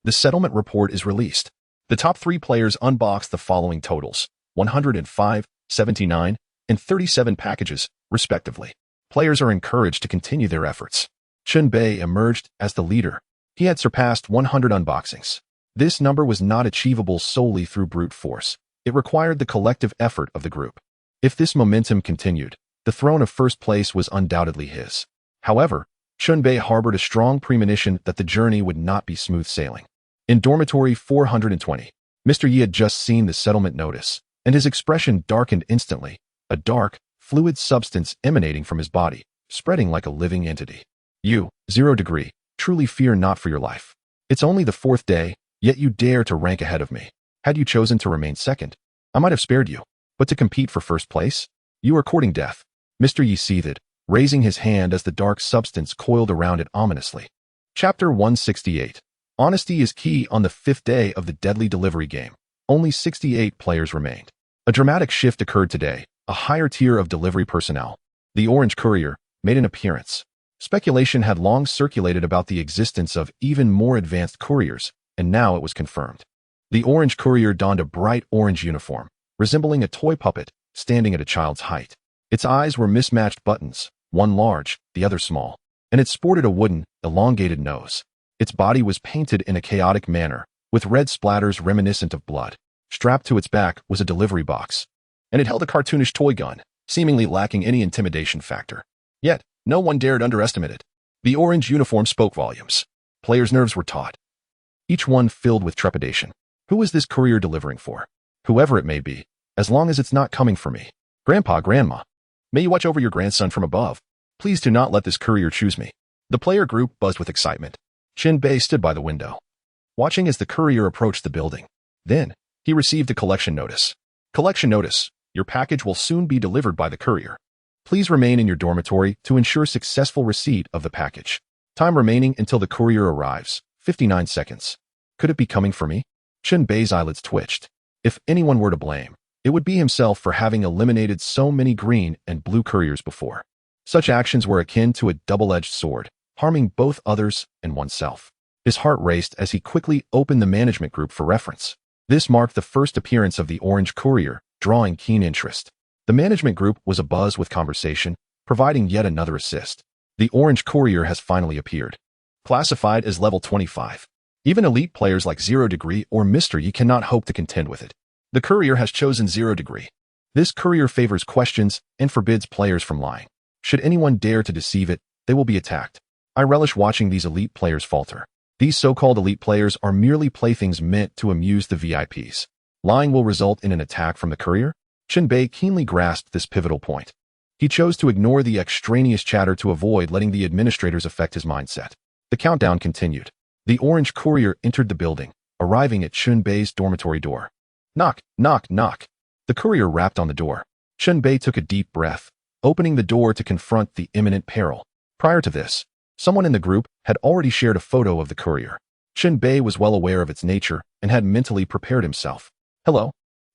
the settlement report is released. The top 3 players unboxed the following totals: 105, 79, and 37 packages, respectively. Players are encouraged to continue their efforts. Chen Bei emerged as the leader. He had surpassed 100 unboxings. This number was not achievable solely through brute force. It required the collective effort of the group. If this momentum continued, the throne of first place was undoubtedly his. However, Chen Bei harbored a strong premonition that the journey would not be smooth sailing. In dormitory 420, Mr. Yi had just seen the settlement notice, and his expression darkened instantly, a dark, fluid substance emanating from his body, spreading like a living entity. You, 0 degree, truly fear not for your life. It's only the 4th day, yet you dare to rank ahead of me. Had you chosen to remain second, I might have spared you. But to compete for first place? You are courting death. Mr. Yi seethed, raising his hand as the dark substance coiled around it ominously. Chapter 168. Honesty is key. On the 5th day of the deadly delivery game, only 68 players remained. A dramatic shift occurred today. A higher tier of delivery personnel, the Orange Courier, made an appearance. Speculation had long circulated about the existence of even more advanced couriers, and now it was confirmed. The Orange Courier donned a bright orange uniform, resembling a toy puppet, standing at a child's height. Its eyes were mismatched buttons, one large, the other small, and it sported a wooden, elongated nose. Its body was painted in a chaotic manner, with red splatters reminiscent of blood. Strapped to its back was a delivery box, and it held a cartoonish toy gun, seemingly lacking any intimidation factor. Yet, no one dared underestimate it. The orange uniform spoke volumes. Players' nerves were taut, each one filled with trepidation. Who is this courier delivering for? Whoever it may be, as long as it's not coming for me. Grandpa, Grandma, may you watch over your grandson from above. Please do not let this courier choose me. The player group buzzed with excitement. Chen Bei stood by the window, watching as the courier approached the building. Then, he received a collection notice. Collection notice. Your package will soon be delivered by the courier. Please remain in your dormitory to ensure successful receipt of the package. Time remaining until the courier arrives, 59 seconds. Could it be coming for me? Chen Bei's eyelids twitched. If anyone were to blame, it would be himself for having eliminated so many green and blue couriers before. Such actions were akin to a double-edged sword, harming both others and oneself. His heart raced as he quickly opened the management group for reference. This marked the first appearance of the Orange Courier, drawing keen interest. The management group was abuzz with conversation, providing yet another assist. The Orange Courier has finally appeared. Classified as level 25. Even elite players like 0 degree or Mr. Yi cannot hope to contend with it. The courier has chosen 0 degree. This courier favors questions and forbids players from lying. Should anyone dare to deceive it, they will be attacked. I relish watching these elite players falter. These so-called elite players are merely playthings meant to amuse the VIPs. Lying will result in an attack from the courier? Chen Bei keenly grasped this pivotal point. He chose to ignore the extraneous chatter to avoid letting the administrators affect his mindset. The countdown continued. The Orange Courier entered the building, arriving at Chen Bei's dormitory door. Knock, knock, knock. The courier rapped on the door. Chen Bei took a deep breath, opening the door to confront the imminent peril. Prior to this, someone in the group had already shared a photo of the courier. Chen Bei was well aware of its nature and had mentally prepared himself. Hello?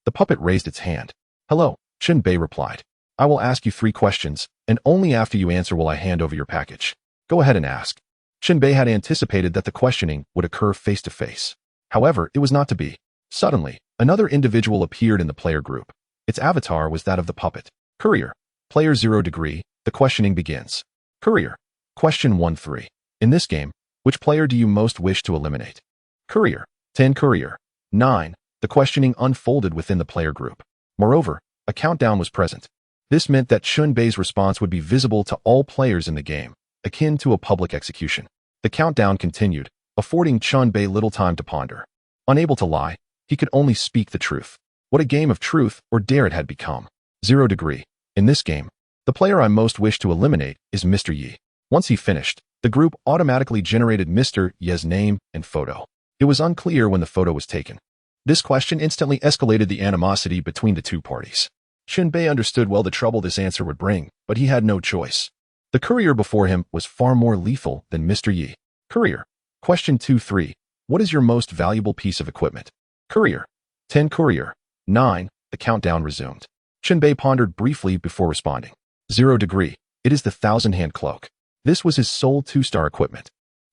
The puppet raised its hand. Hello, Chen Bei replied. I will ask you 3 questions, and only after you answer will I hand over your package. Go ahead and ask. Chen Bei had anticipated that the questioning would occur face-to-face. However, it was not to be. Suddenly, another individual appeared in the player group. Its avatar was that of the puppet. Courier. Player 0 degree. The questioning begins. Courier. Question 1-3. In this game, which player do you most wish to eliminate? Courier. 10 Courier. 9. The questioning unfolded within the player group. Moreover, a countdown was present. This meant that Chen Bei's response would be visible to all players in the game, akin to a public execution. The countdown continued, affording Chen Bei little time to ponder. Unable to lie, he could only speak the truth. What a game of truth or dare it had become. 0 degree. In this game, the player I most wish to eliminate is Mr. Yi. Once he finished, the group automatically generated Mr. Yi's name and photo. It was unclear when the photo was taken. This question instantly escalated the animosity between the two parties. Chen Bei understood well the trouble this answer would bring, but he had no choice. The courier before him was far more lethal than Mr. Yi. Courier. Question 2-3. What is your most valuable piece of equipment? Courier. 10 Courier. 9. The countdown resumed. Chen Bei pondered briefly before responding. 0 degree. It is the 1,000-hand cloak. This was his sole 2-star equipment.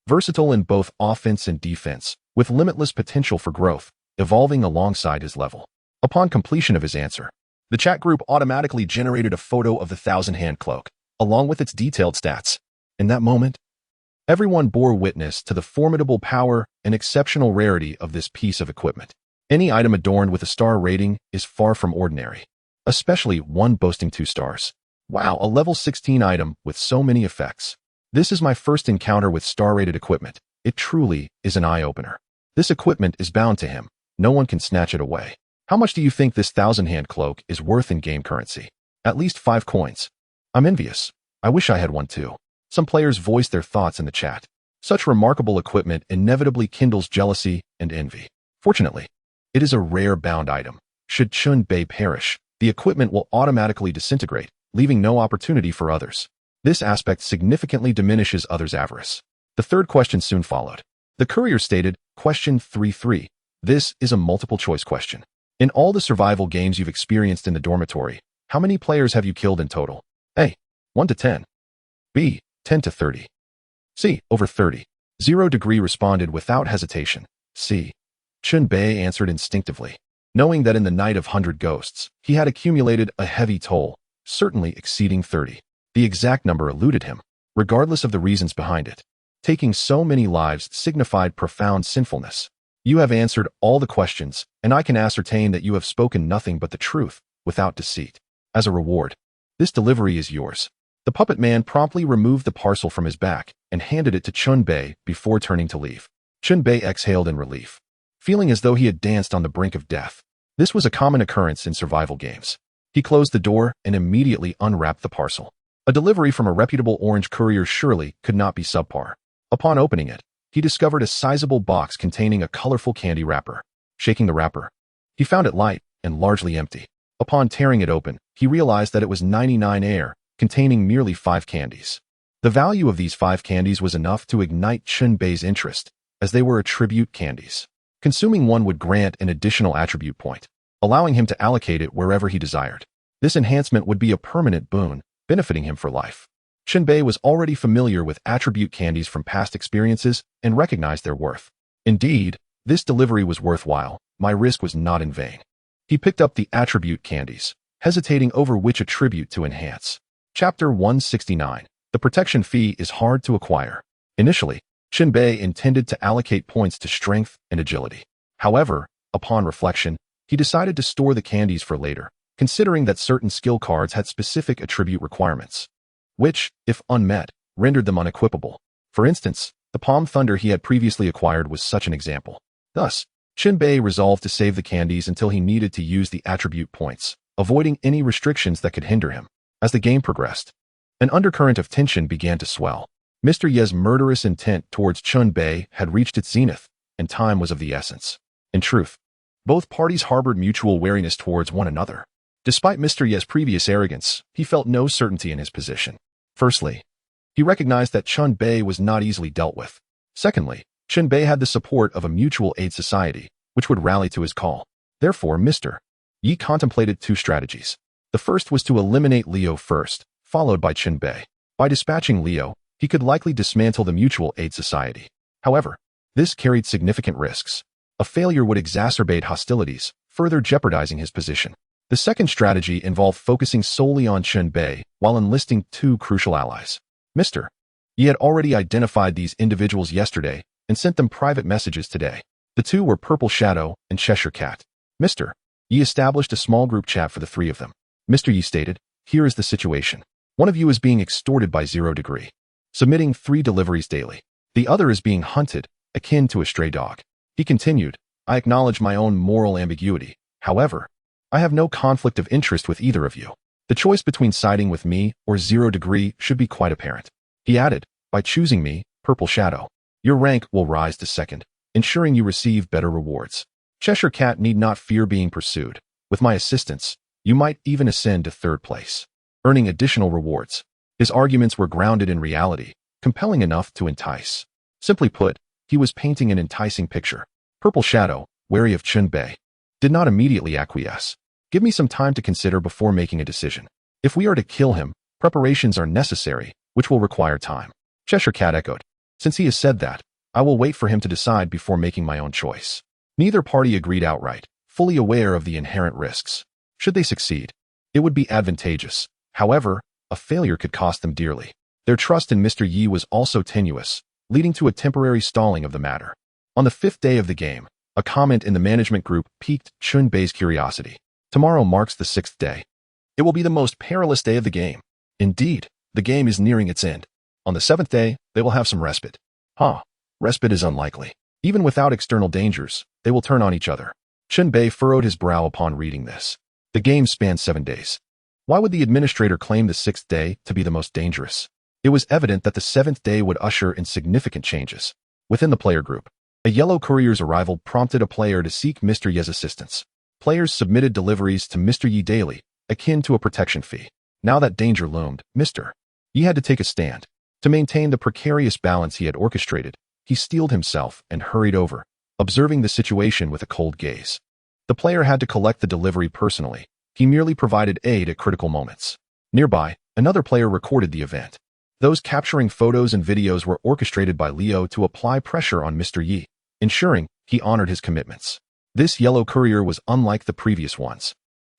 Versatile in both offense and defense, with limitless potential for growth, evolving alongside his level. Upon completion of his answer, the chat group automatically generated a photo of the thousand-hand cloak, along with its detailed stats. In that moment, everyone bore witness to the formidable power and exceptional rarity of this piece of equipment. Any item adorned with a star rating is far from ordinary, especially one boasting 2 stars. Wow, a level 16 item with so many effects. This is my first encounter with star-rated equipment. It truly is an eye-opener. This equipment is bound to him. No one can snatch it away. How much do you think this thousand-hand cloak is worth in game currency? At least 5 coins. I'm envious. I wish I had one too. Some players voiced their thoughts in the chat. Such remarkable equipment inevitably kindles jealousy and envy. Fortunately, it is a rare bound item. Should Chen Bei perish, the equipment will automatically disintegrate, leaving no opportunity for others. This aspect significantly diminishes others' avarice. The third question soon followed. The courier stated, Question 3-3. This is a multiple-choice question. In all the survival games you've experienced in the dormitory, how many players have you killed in total? A. 1 to 10. B. 10 to 30. C. Over 30. 0 degree responded without hesitation. C. Chen Bei answered instinctively, knowing that in the night of 100 ghosts, he had accumulated a heavy toll, certainly exceeding 30. The exact number eluded him, regardless of the reasons behind it. Taking so many lives signified profound sinfulness. You have answered all the questions, and I can ascertain that you have spoken nothing but the truth, without deceit. As a reward, this delivery is yours. The puppet man promptly removed the parcel from his back and handed it to Chen Bei before turning to leave. Chen Bei exhaled in relief, feeling as though he had danced on the brink of death. This was a common occurrence in survival games. He closed the door and immediately unwrapped the parcel. A delivery from a reputable orange courier surely could not be subpar. Upon opening it, he discovered a sizable box containing a colorful candy wrapper. Shaking the wrapper, he found it light and largely empty. Upon tearing it open, he realized that it was 99 air, containing merely 5 candies. The value of these 5 candies was enough to ignite Chen Bei's interest, as they were attribute candies. Consuming one would grant an additional attribute point, allowing him to allocate it wherever he desired. This enhancement would be a permanent boon, benefiting him for life. Chen Bei was already familiar with attribute candies from past experiences and recognized their worth. Indeed, this delivery was worthwhile. My risk was not in vain. He picked up the attribute candies, hesitating over which attribute to enhance. Chapter 169. The protection fee is hard to acquire. Initially, Chen Bei intended to allocate points to strength and agility. However, upon reflection, he decided to store the candies for later, considering that certain skill cards had specific attribute requirements, which, if unmet, rendered them unequipable. For instance, the Palm Thunder he had previously acquired was such an example. Thus, Chen Bei resolved to save the candies until he needed to use the attribute points, avoiding any restrictions that could hinder him. As the game progressed, an undercurrent of tension began to swell. Mr. Ye's murderous intent towards Chen Bei had reached its zenith, and time was of the essence. In truth, both parties harbored mutual wariness towards one another. Despite Mr. Ye's previous arrogance, he felt no certainty in his position. Firstly, he recognized that Chen Bei was not easily dealt with. Secondly, Chen Bei had the support of a mutual aid society, which would rally to his call. Therefore, Mr. Yi contemplated 2 strategies. The first was to eliminate Liu first, followed by Chen Bei. By dispatching Liu, he could likely dismantle the mutual aid society. However, this carried significant risks. A failure would exacerbate hostilities, further jeopardizing his position. The second strategy involved focusing solely on Chen Bei while enlisting 2 crucial allies. Mr. Yi had already identified these individuals yesterday and sent them private messages today. The 2 were Purple Shadow and Cheshire Cat. Mr. Yi established a small group chat for the 3 of them. Mr. Yi stated, "Here is the situation. One of you is being extorted by 0 degree, submitting 3 deliveries daily. The other is being hunted, akin to a stray dog." He continued, "I acknowledge my own moral ambiguity. However, I have no conflict of interest with either of you. The choice between siding with me or 0 degree should be quite apparent." He added, "By choosing me, Purple Shadow, your rank will rise to 2nd, ensuring you receive better rewards. Cheshire Cat need not fear being pursued. With my assistance, you might even ascend to 3rd place, earning additional rewards." His arguments were grounded in reality, compelling enough to entice. Simply put, he was painting an enticing picture. Purple Shadow, wary of Chen Bei, did not immediately acquiesce. "Give me some time to consider before making a decision. If we are to kill him, preparations are necessary, which will require time." Cheshire Cat echoed, "Since he has said that, I will wait for him to decide before making my own choice." Neither party agreed outright, fully aware of the inherent risks. Should they succeed, it would be advantageous. However, a failure could cost them dearly. Their trust in Mr. Yi was also tenuous, leading to a temporary stalling of the matter. On the 5th day of the game, a comment in the management group piqued Chen Bei's curiosity. Tomorrow marks the 6th day. It will be the most perilous day of the game. Indeed, the game is nearing its end. On the 7th day, they will have some respite. Respite is unlikely. Even without external dangers, they will turn on each other. Chen Bei furrowed his brow upon reading this. The game spanned 7 days. Why would the administrator claim the 6th day to be the most dangerous? It was evident that the 7th day would usher in significant changes. Within the player group, a yellow courier's arrival prompted a player to seek Mr. Yi's assistance. Players submitted deliveries to Mr. Yi daily, akin to a protection fee. Now that danger loomed, Mr. Yi had to take a stand. To maintain the precarious balance he had orchestrated, he steeled himself and hurried over, observing the situation with a cold gaze. The player had to collect the delivery personally. He merely provided aid at critical moments. Nearby, another player recorded the event. Those capturing photos and videos were orchestrated by Leo to apply pressure on Mr. Yi, ensuring he honored his commitments. This yellow courier was unlike the previous ones.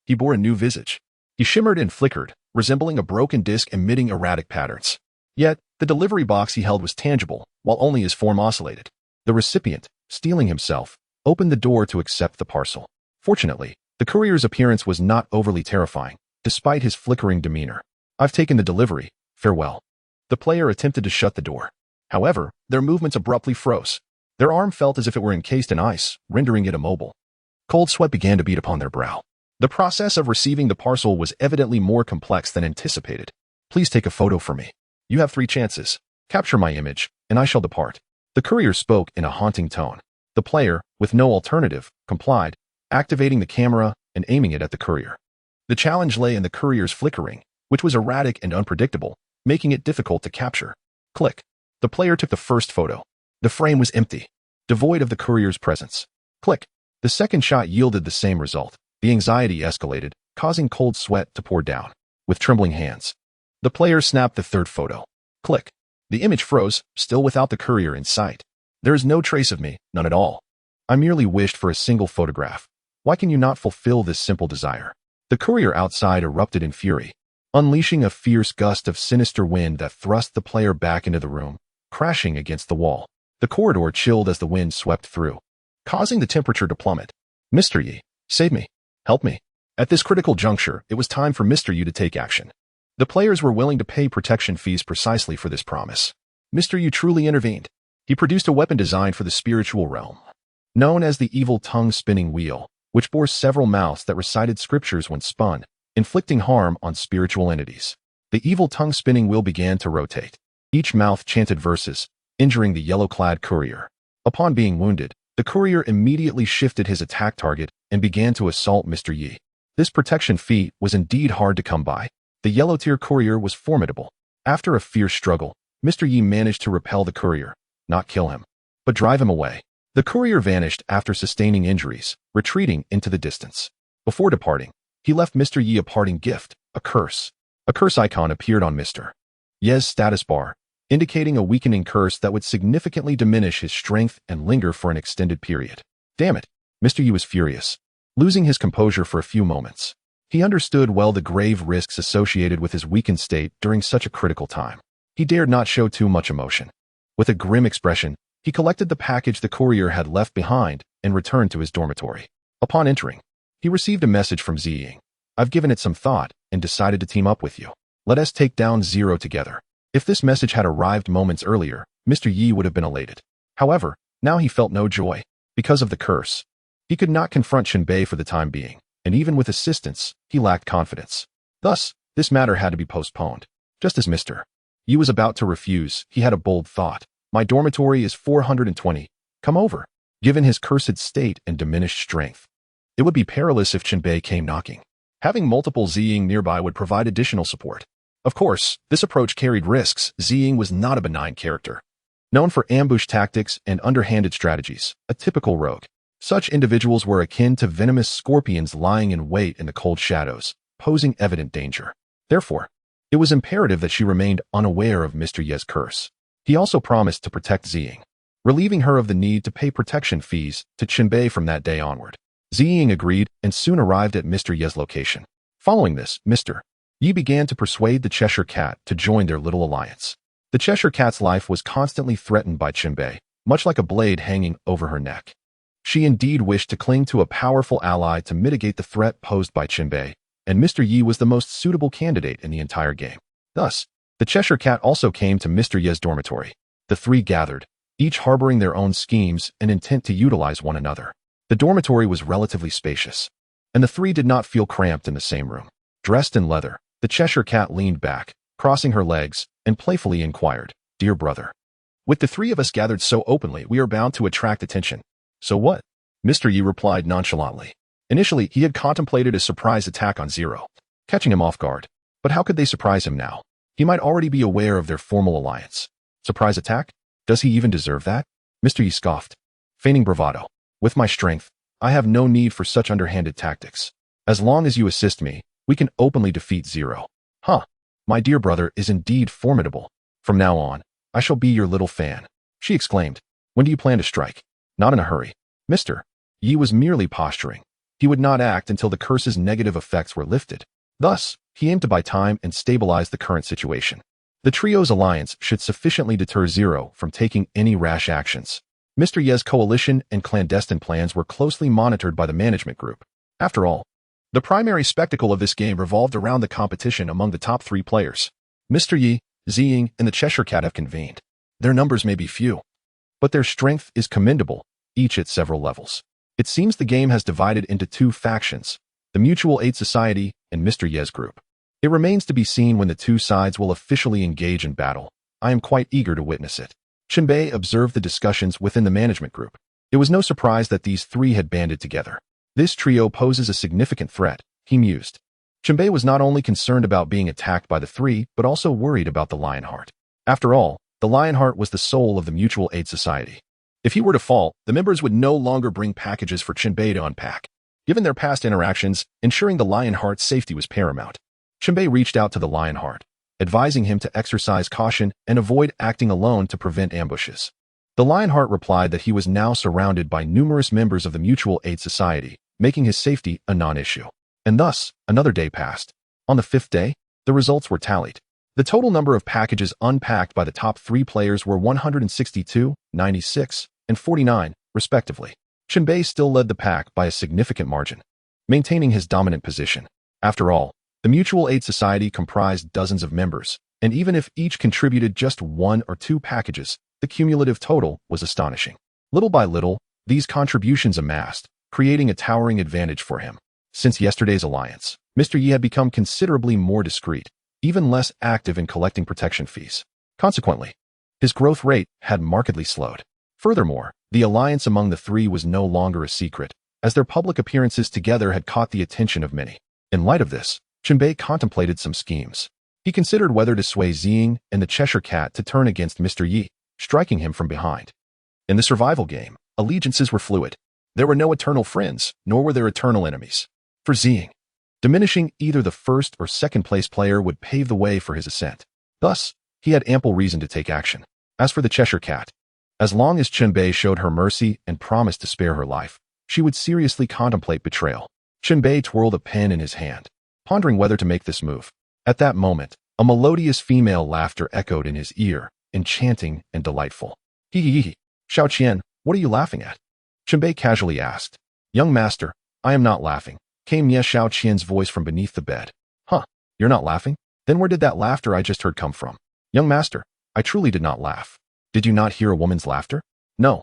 He bore a new visage. He shimmered and flickered, resembling a broken disc emitting erratic patterns. Yet, the delivery box he held was tangible, while only his form oscillated. The recipient, steeling himself, opened the door to accept the parcel. Fortunately, the courier's appearance was not overly terrifying, despite his flickering demeanor. "I've taken the delivery. Farewell." The player attempted to shut the door. However, their movements abruptly froze. Their arm felt as if it were encased in ice, rendering it immobile. Cold sweat began to beat upon their brow. The process of receiving the parcel was evidently more complex than anticipated. "Please take a photo for me. You have 3 chances. Capture my image, and I shall depart." The courier spoke in a haunting tone. The player, with no alternative, complied, activating the camera and aiming it at the courier. The challenge lay in the courier's flickering, which was erratic and unpredictable, making it difficult to capture. Click. The player took the first photo. The frame was empty, devoid of the courier's presence. Click. The second shot yielded the same result. The anxiety escalated, causing cold sweat to pour down. With trembling hands, the player snapped the third photo. Click. The image froze, still without the courier in sight. "There is no trace of me, none at all. I merely wished for a single photograph. Why can you not fulfill this simple desire?" The courier outside erupted in fury, unleashing a fierce gust of sinister wind that thrust the player back into the room, crashing against the wall. The corridor chilled as the wind swept through, causing the temperature to plummet. "Mr. Yi, save me. Help me." At this critical juncture, it was time for Mr. Yi to take action. The players were willing to pay protection fees precisely for this promise. Mr. Yi truly intervened. He produced a weapon designed for the spiritual realm, known as the evil tongue-spinning wheel, which bore several mouths that recited scriptures when spun, inflicting harm on spiritual entities. The evil tongue-spinning wheel began to rotate. Each mouth chanted verses, injuring the yellow-clad courier. Upon being wounded, the courier immediately shifted his attack target and began to assault Mr. Yi. This protection feat was indeed hard to come by. The yellow-tier courier was formidable. After a fierce struggle, Mr. Yi managed to repel the courier, not kill him, but drive him away. The courier vanished after sustaining injuries, retreating into the distance. Before departing, he left Mr. Yi a parting gift, a curse. A curse icon appeared on Mr. Yi's status bar, indicating a weakening curse that would significantly diminish his strength and linger for an extended period. Damn it! Mr. Yi was furious, losing his composure for a few moments. He understood well the grave risks associated with his weakened state during such a critical time. He dared not show too much emotion. With a grim expression, he collected the package the courier had left behind and returned to his dormitory. Upon entering, he received a message from Ziying. "I've given it some thought and decided to team up with you. Let us take down Zero together." If this message had arrived moments earlier, Mr. Yi would have been elated. However, now he felt no joy. Because of the curse, he could not confront Chen Bei for the time being, and even with assistance, he lacked confidence. Thus, this matter had to be postponed. Just as Mr. Yi was about to refuse, he had a bold thought. "My dormitory is 420. Come over." Given his cursed state and diminished strength, it would be perilous if Chen Bei came knocking. Having multiple Ziying nearby would provide additional support. Of course, this approach carried risks. Ziying was not a benign character, known for ambush tactics and underhanded strategies, a typical rogue. Such individuals were akin to venomous scorpions lying in wait in the cold shadows, posing evident danger. Therefore, it was imperative that she remained unaware of Mr. Yi's curse. He also promised to protect Ziying. relieving her of the need to pay protection fees to Chen Bei from that day onward. Ziying agreed and soon arrived at Mr. Ye's location. Following this, Mr. Yi began to persuade the Cheshire Cat to join their little alliance. The Cheshire Cat's life was constantly threatened by Chen Bei, much like a blade hanging over her neck. She indeed wished to cling to a powerful ally to mitigate the threat posed by Chen Bei, and Mr. Yi was the most suitable candidate in the entire game. Thus, the Cheshire Cat also came to Mr. Ye's dormitory. The three gathered, each harboring their own schemes and intent to utilize one another. The dormitory was relatively spacious, and the three did not feel cramped in the same room. Dressed in leather, the Cheshire Cat leaned back, crossing her legs, and playfully inquired, "Dear brother, with the three of us gathered so openly, we are bound to attract attention. So what?" Mr. Yi replied nonchalantly. Initially, he had contemplated a surprise attack on Zero, catching him off guard. But how could they surprise him now? He might already be aware of their formal alliance. Surprise attack? Does he even deserve that? Mr. Yi scoffed, feigning bravado. "With my strength, I have no need for such underhanded tactics. As long as you assist me, we can openly defeat Zero." "Huh. My dear brother is indeed formidable. From now on, I shall be your little fan," she exclaimed. "When do you plan to strike?" "Not in a hurry." Mr. Yi was merely posturing. He would not act until the curse's negative effects were lifted. Thus, he aimed to buy time and stabilize the current situation. The trio's alliance should sufficiently deter Zero from taking any rash actions. Mr. Ye's coalition and clandestine plans were closely monitored by the management group. After all, the primary spectacle of this game revolved around the competition among the top three players. Mr. Yi, Ziying, and the Cheshire Cat have convened. Their numbers may be few, but their strength is commendable, each at several levels. It seems the game has divided into two factions, the Mutual Aid Society and Mr. Ye's group. It remains to be seen when the two sides will officially engage in battle. I am quite eager to witness it. Chen Bei observed the discussions within the management group. It was no surprise that these three had banded together. This trio poses a significant threat, he mused. Chen Bei was not only concerned about being attacked by the three, but also worried about the Lionheart. After all, the Lionheart was the soul of the Mutual Aid Society. If he were to fall, the members would no longer bring packages for Chen Bei to unpack. Given their past interactions, ensuring the Lionheart's safety was paramount. Chen Bei reached out to the Lionheart, advising him to exercise caution and avoid acting alone to prevent ambushes. The Lionheart replied that he was now surrounded by numerous members of the Mutual Aid Society, making his safety a non-issue. And thus, another day passed. On the fifth day, the results were tallied. The total number of packages unpacked by the top three players were 162, 96, and 49, respectively. Chen Bei still led the pack by a significant margin, maintaining his dominant position. After all, the Mutual Aid Society comprised dozens of members, and even if each contributed just one or two packages, the cumulative total was astonishing. Little by little, these contributions amassed, creating a towering advantage for him. Since yesterday's alliance, Mr. Yi had become considerably more discreet, even less active in collecting protection fees. Consequently, his growth rate had markedly slowed. Furthermore, the alliance among the three was no longer a secret, as their public appearances together had caught the attention of many. In light of this, Chen Bei contemplated some schemes. He considered whether to sway Ziying and the Cheshire Cat to turn against Mr. Yi, striking him from behind. In the survival game, allegiances were fluid. There were no eternal friends, nor were there eternal enemies. For Ziying, diminishing either the first or second place player would pave the way for his ascent. Thus, he had ample reason to take action. As for the Cheshire Cat, as long as Chen Bei showed her mercy and promised to spare her life, she would seriously contemplate betrayal. Chen Bei twirled a pen in his hand, pondering whether to make this move. At that moment, a melodious female laughter echoed in his ear, enchanting and delightful. "Hee hee hee. Xiao Qian, what are you laughing at?" Chen Bei casually asked. "Young master, I am not laughing," came Nie Xiao Qian's voice from beneath the bed. "Huh, you're not laughing? Then where did that laughter I just heard come from?" "Young master, I truly did not laugh." "Did you not hear a woman's laughter?" "No."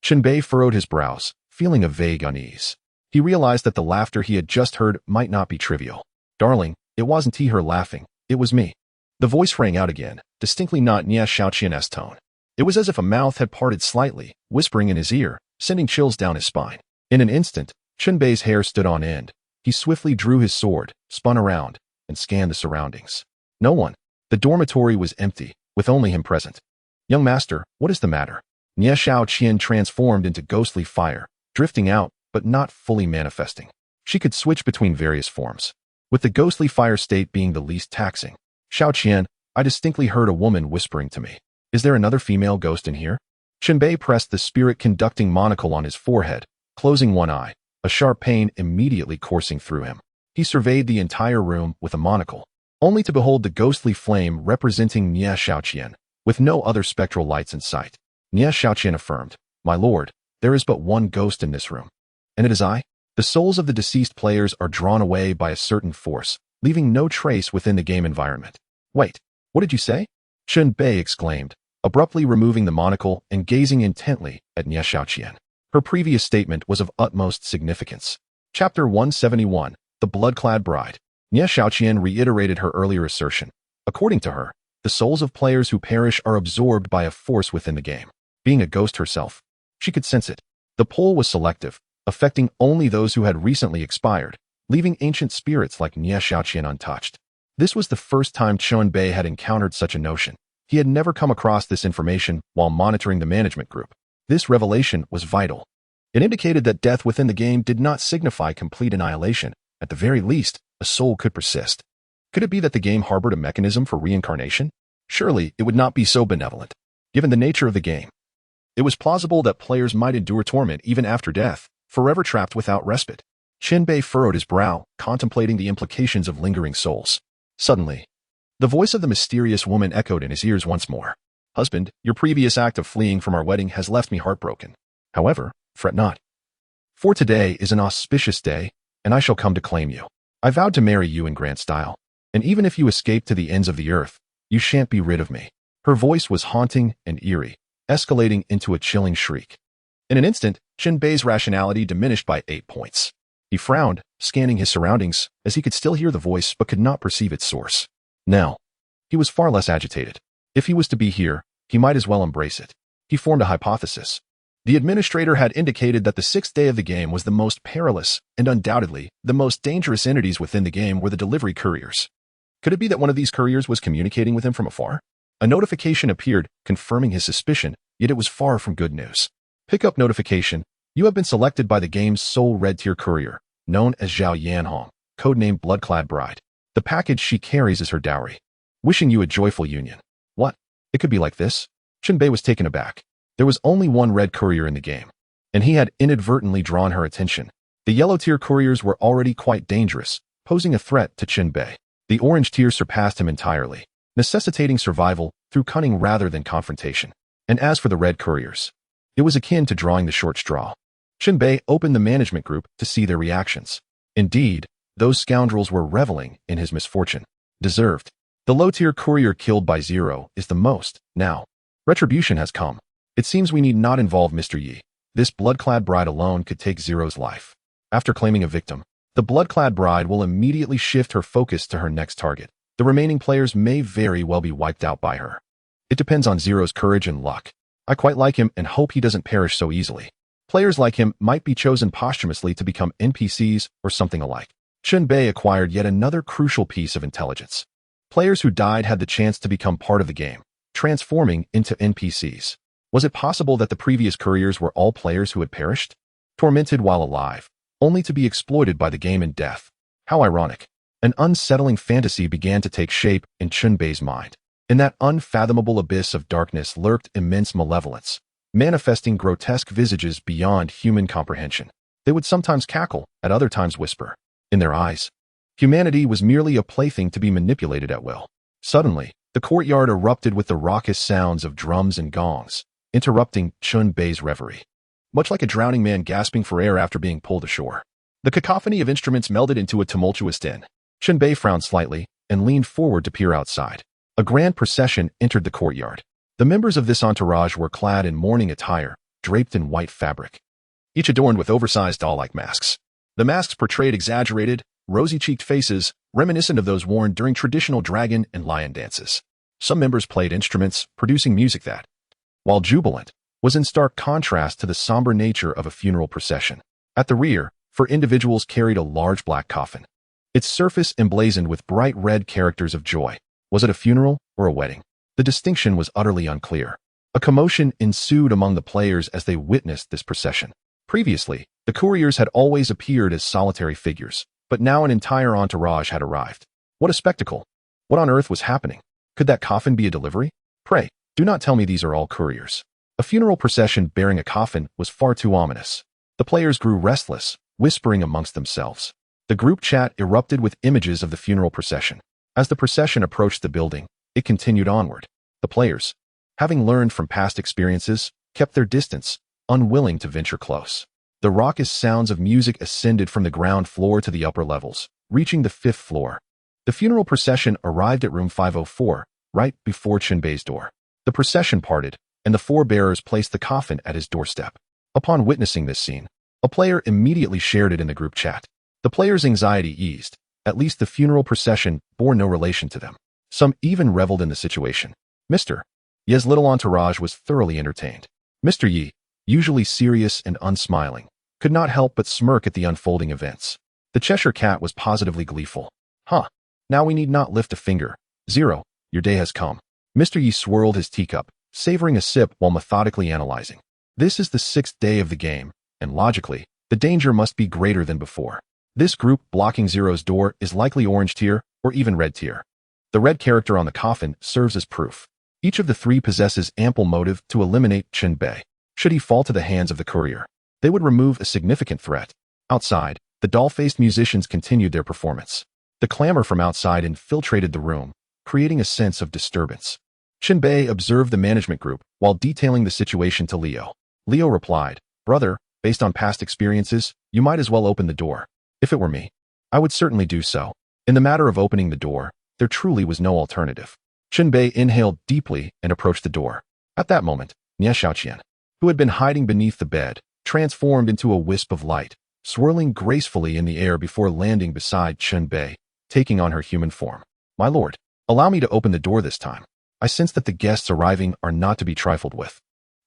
Chen Bei furrowed his brows, feeling a vague unease. He realized that the laughter he had just heard might not be trivial. "Darling, it wasn't her laughing, it was me." The voice rang out again, distinctly not Nie Xiaoqian's tone. It was as if a mouth had parted slightly, whispering in his ear, sending chills down his spine. In an instant, Chen Bei's hair stood on end. He swiftly drew his sword, spun around, and scanned the surroundings. No one. The dormitory was empty, with only him present. "Young master, what is the matter?" Nie Xiaoqian transformed into ghostly fire, drifting out, but not fully manifesting. She could switch between various forms, with the ghostly fire state being the least taxing. "Xiaoqian, I distinctly heard a woman whispering to me. Is there another female ghost in here?" Chen Bei pressed the spirit-conducting monocle on his forehead, closing one eye, a sharp pain immediately coursing through him. He surveyed the entire room with a monocle, only to behold the ghostly flame representing Nie Xiaoqian, with no other spectral lights in sight. Nie Xiaoqian affirmed, "My lord, there is but one ghost in this room. And it is I." The souls of the deceased players are drawn away by a certain force, leaving no trace within the game environment. "Wait, what did you say?" Chen Bei exclaimed, abruptly removing the monocle and gazing intently at Nie Xiaoqian. Her previous statement was of utmost significance. Chapter 171, The Blood-Clad Bride. Nie Xiaoqian reiterated her earlier assertion. According to her, the souls of players who perish are absorbed by a force within the game. Being a ghost herself, she could sense it. The poll was selective, affecting only those who had recently expired, leaving ancient spirits like Nie Xiaoqian untouched. This was the first time Chen Bei had encountered such a notion. He had never come across this information while monitoring the management group. This revelation was vital. It indicated that death within the game did not signify complete annihilation. At the very least, a soul could persist. Could it be that the game harbored a mechanism for reincarnation? Surely, it would not be so benevolent. Given the nature of the game, it was plausible that players might endure torment even after death, forever trapped without respite. Chen Bei furrowed his brow, contemplating the implications of lingering souls. Suddenly, the voice of the mysterious woman echoed in his ears once more. "Husband, your previous act of fleeing from our wedding has left me heartbroken. However, fret not. For today is an auspicious day, and I shall come to claim you. I vowed to marry you in grand style, and even if you escape to the ends of the earth, you shan't be rid of me." Her voice was haunting and eerie, escalating into a chilling shriek. In an instant, Chen Bei's rationality diminished by 8 points. He frowned, scanning his surroundings, as he could still hear the voice but could not perceive its source. Now, he was far less agitated. If he was to be here, he might as well embrace it. He formed a hypothesis. The administrator had indicated that the 6th day of the game was the most perilous, and undoubtedly, the most dangerous entities within the game were the delivery couriers. Could it be that one of these couriers was communicating with him from afar? A notification appeared, confirming his suspicion, yet it was far from good news. Pickup notification. You have been selected by the game's sole red-tier courier, known as Zhao Yanhong, codenamed Blood-Clad Bride. The package she carries is her dowry. Wishing you a joyful union. What? It could be like this? Chen Bei was taken aback. There was only one red courier in the game, and he had inadvertently drawn her attention. The yellow-tier couriers were already quite dangerous, posing a threat to Chen Bei. The orange tier surpassed him entirely, necessitating survival through cunning rather than confrontation. And as for the red couriers, it was akin to drawing the short straw. Chen Bei opened the management group to see their reactions. Indeed, those scoundrels were reveling in his misfortune. Deserved. The low-tier courier killed by Zero is the most. Now, retribution has come. It seems we need not involve Mr. Yi. This blood-clad bride alone could take Zero's life. After claiming a victim, the blood-clad bride will immediately shift her focus to her next target. The remaining players may very well be wiped out by her. It depends on Zero's courage and luck. I quite like him and hope he doesn't perish so easily. Players like him might be chosen posthumously to become NPCs or something alike. Chen Bei acquired yet another crucial piece of intelligence. Players who died had the chance to become part of the game, transforming into NPCs. Was it possible that the previous couriers were all players who had perished, tormented while alive, only to be exploited by the game in death? How ironic. An unsettling fantasy began to take shape in Chen Bei's mind. In that unfathomable abyss of darkness lurked immense malevolence, manifesting grotesque visages beyond human comprehension. They would sometimes cackle, at other times whisper. In their eyes, humanity was merely a plaything to be manipulated at will. Suddenly, the courtyard erupted with the raucous sounds of drums and gongs, interrupting Chen Bei's reverie. Much like a drowning man gasping for air after being pulled ashore. The cacophony of instruments melded into a tumultuous din. Chen Bei frowned slightly and leaned forward to peer outside. A grand procession entered the courtyard. The members of this entourage were clad in mourning attire, draped in white fabric, each adorned with oversized doll-like masks. The masks portrayed exaggerated, rosy-cheeked faces, reminiscent of those worn during traditional dragon and lion dances. Some members played instruments, producing music that, while jubilant, was in stark contrast to the somber nature of a funeral procession. At the rear, 4 individuals carried a large black coffin, its surface emblazoned with bright red characters of joy. Was it a funeral or a wedding? The distinction was utterly unclear. A commotion ensued among the players as they witnessed this procession. Previously, the couriers had always appeared as solitary figures, but now an entire entourage had arrived. What a spectacle! What on earth was happening? Could that coffin be a delivery? Pray, do not tell me these are all couriers. A A funeral procession bearing a coffin was far too ominous. The players grew restless, whispering amongst themselves. The group chat erupted with images of the funeral procession. As the procession approached the building, it continued onward. The players, having learned from past experiences, kept their distance, unwilling to venture close. The raucous sounds of music ascended from the ground floor to the upper levels, reaching the 5th floor. The funeral procession arrived at room 504, right before Chen Bei's door. The procession parted, and the 4 bearers placed the coffin at his doorstep. Upon witnessing this scene, a player immediately shared it in the group chat. The players' anxiety eased. At least the funeral procession bore no relation to them. Some even reveled in the situation. Mr. Ye's little entourage was thoroughly entertained. Mr. Yi, usually serious and unsmiling, could not help but smirk at the unfolding events. The Cheshire Cat was positively gleeful. Huh. Now we need not lift a finger. 0. Your day has come. Mr. Yi swirled his teacup, savoring a sip while methodically analyzing. This is the 6th day of the game, and logically, the danger must be greater than before. This group blocking 0's door is likely orange tier or even red tier. The red character on the coffin serves as proof. Each of the 3 possesses ample motive to eliminate Chen Bei. Should he fall to the hands of the courier, they would remove a significant threat. Outside, the doll-faced musicians continued their performance. The clamor from outside infiltrated the room, creating a sense of disturbance. Chen Bei observed the management group while detailing the situation to Leo. Leo replied, "Brother, based on past experiences, you might as well open the door. If it were me, I would certainly do so." In the matter of opening the door, there truly was no alternative. Chen Bei inhaled deeply and approached the door. At that moment, Nie Xiaoqian, who had been hiding beneath the bed, transformed into a wisp of light, swirling gracefully in the air before landing beside Chen Bei, taking on her human form. "My lord, allow me to open the door this time. I sense that the guests arriving are not to be trifled with.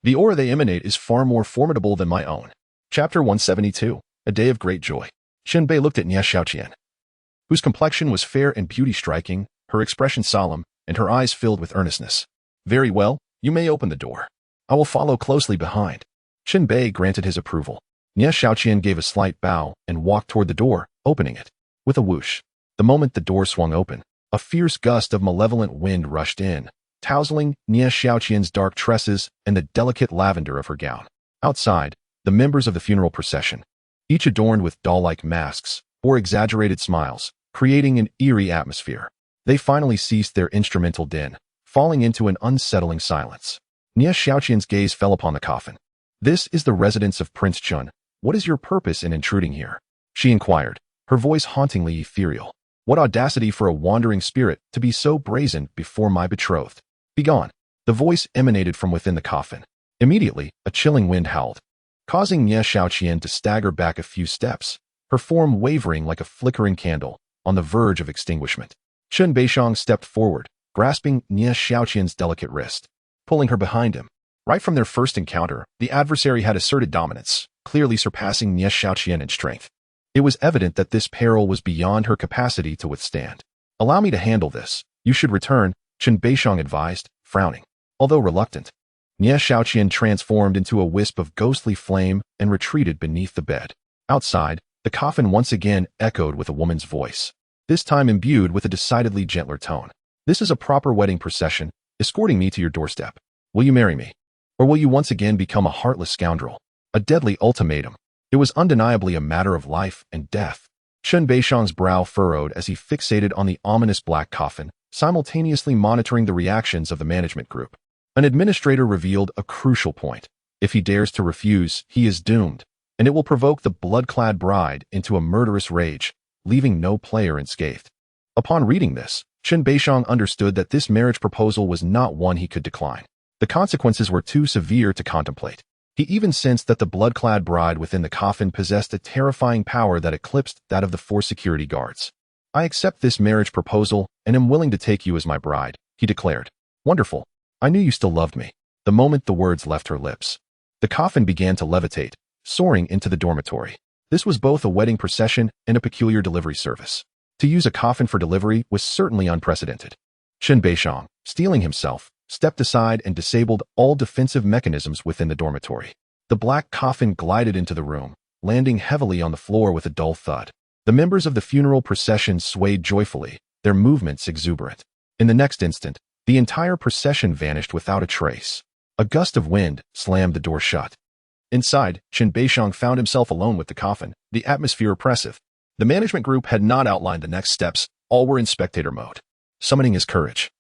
The aura they emanate is far more formidable than my own." Chapter 172, A Day of Great Joy. Chen Bei looked at Nie Xiaoqian, whose complexion was fair and beauty striking, her expression solemn, and her eyes filled with earnestness. "Very well, you may open the door. I will follow closely behind." Chen Bei granted his approval. Nie Xiaoqian gave a slight bow and walked toward the door, opening it. With a whoosh, the moment the door swung open, a fierce gust of malevolent wind rushed in, tousling Nie Xiaoqian's dark tresses and the delicate lavender of her gown. Outside, the members of the funeral procession, each adorned with doll-like masks, bore exaggerated smiles, creating an eerie atmosphere. They finally ceased their instrumental din, falling into an unsettling silence. Nie Xiaoqian's gaze fell upon the coffin. "This is the residence of Prince Chun. What is your purpose in intruding here?" she inquired, her voice hauntingly ethereal. "What audacity for a wandering spirit to be so brazen before my betrothed. Begone." The voice emanated from within the coffin. Immediately, a chilling wind howled, causing Nie Xiaoqian to stagger back a few steps, her form wavering like a flickering candle, on the verge of extinguishment. Chen Bei stepped forward, grasping Nie Xiaoqian's delicate wrist, pulling her behind him. Right from their first encounter, the adversary had asserted dominance, clearly surpassing Nie Xiaoqian in strength. It was evident that this peril was beyond her capacity to withstand. "Allow me to handle this. You should return," Chen Bei advised, frowning. Although reluctant, Nie Xiaoqian transformed into a wisp of ghostly flame and retreated beneath the bed. Outside, the coffin once again echoed with a woman's voice, this time imbued with a decidedly gentler tone. "This is a proper wedding procession, escorting me to your doorstep. Will you marry me? Or will you once again become a heartless scoundrel?" A deadly ultimatum. It was undeniably a matter of life and death. Chen Bei brow furrowed as he fixated on the ominous black coffin, simultaneously monitoring the reactions of the management group. An administrator revealed a crucial point. If he dares to refuse, he is doomed, and it will provoke the blood-clad bride into a murderous rage, leaving no player unscathed. Upon reading this, Chen Bei understood that this marriage proposal was not one he could decline. The consequences were too severe to contemplate. He even sensed that the blood-clad bride within the coffin possessed a terrifying power that eclipsed that of the 4 security guards. "I accept this marriage proposal and am willing to take you as my bride," he declared. "Wonderful. I knew you still loved me." The moment the words left her lips, the coffin began to levitate, soaring into the dormitory. This was both a wedding procession and a peculiar delivery service. To use a coffin for delivery was certainly unprecedented. Chen Bei, steeling himself, stepped aside and disabled all defensive mechanisms within the dormitory. The black coffin glided into the room, landing heavily on the floor with a dull thud. The members of the funeral procession swayed joyfully, their movements exuberant. In the next instant, the entire procession vanished without a trace. A gust of wind slammed the door shut. Inside, Chen Bei found himself alone with the coffin, the atmosphere oppressive. The management group had not outlined the next steps, all were in spectator mode. Summoning his courage,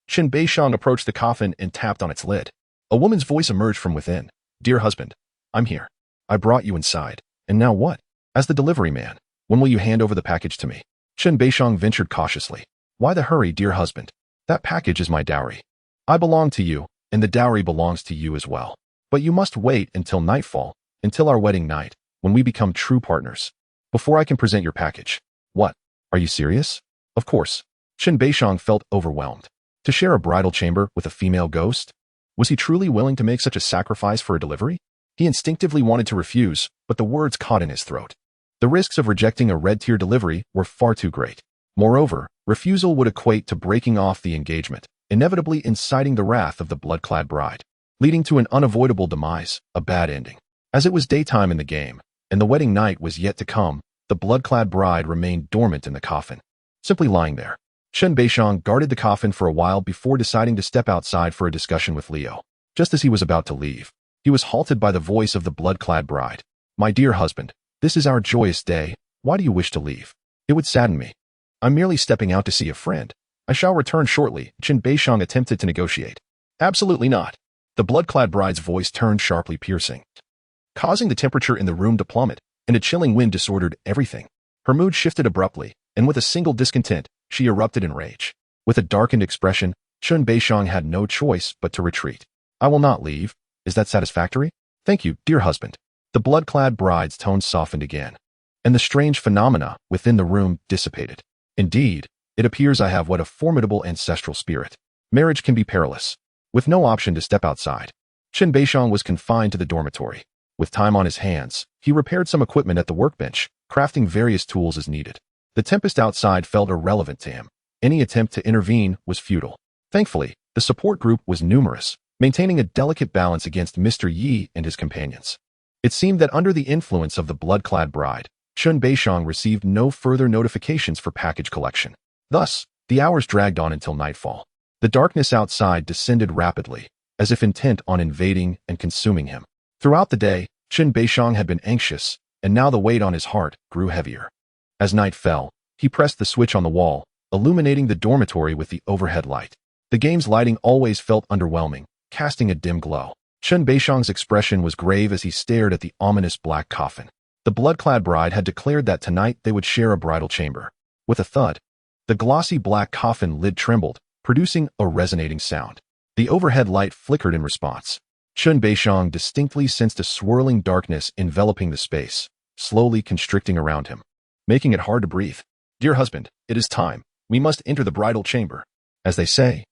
Chen Bei approached the coffin and tapped on its lid. A woman's voice emerged from within. "Dear husband, I'm here. I brought you inside. And now what? As the delivery man, when will you hand over the package to me?" Chen Bei ventured cautiously. "Why the hurry, dear husband? That package is my dowry. I belong to you, and the dowry belongs to you as well. But you must wait until nightfall, until our wedding night, when we become true partners, before I can present your package." "What? Are you serious?" "Of course." Chen Bei felt overwhelmed. To share a bridal chamber with a female ghost? Was he truly willing to make such a sacrifice for a delivery? He instinctively wanted to refuse, but the words caught in his throat. The risks of rejecting a red-tier delivery were far too great. Moreover, refusal would equate to breaking off the engagement, inevitably inciting the wrath of the blood-clad bride, leading to an unavoidable demise, a bad ending. As it was daytime in the game, and the wedding night was yet to come, the blood-clad bride remained dormant in the coffin, simply lying there. Chen Bei guarded the coffin for a while before deciding to step outside for a discussion with Leo. Just as he was about to leave, he was halted by the voice of the blood-clad bride. "My dear husband, this is our joyous day. Why do you wish to leave? It would sadden me. I'm merely stepping out to see a friend. I shall return shortly." Chen Bei attempted to negotiate. "Absolutely not." The blood-clad bride's voice turned sharply piercing, causing the temperature in the room to plummet, and a chilling wind disordered everything. Her mood shifted abruptly, and with a single discontent, she erupted in rage. With a darkened expression, Chen Bei had no choice but to retreat. "I will not leave. Is that satisfactory?" "Thank you, dear husband." The blood-clad bride's tone softened again, and the strange phenomena within the room dissipated. "Indeed, it appears I have what a formidable ancestral spirit. Marriage can be perilous." With no option to step outside, Chen Bei was confined to the dormitory. With time on his hands, he repaired some equipment at the workbench, crafting various tools as needed. The tempest outside felt irrelevant to him. Any attempt to intervene was futile. Thankfully, the support group was numerous, maintaining a delicate balance against Mr. Yi and his companions. It seemed that under the influence of the blood-clad bride, Chen Bei received no further notifications for package collection. Thus, the hours dragged on until nightfall. The darkness outside descended rapidly, as if intent on invading and consuming him. Throughout the day, Chen Bei had been anxious, and now the weight on his heart grew heavier. As night fell, he pressed the switch on the wall, illuminating the dormitory with the overhead light. The game's lighting always felt underwhelming, casting a dim glow. Chen Bei expression was grave as he stared at the ominous black coffin. The blood-clad bride had declared that tonight they would share a bridal chamber. With a thud, the glossy black coffin lid trembled, producing a resonating sound. The overhead light flickered in response. Chen Bei distinctly sensed a swirling darkness enveloping the space, slowly constricting around him, making it hard to breathe. "Dear husband, it is time. We must enter the bridal chamber." As they say,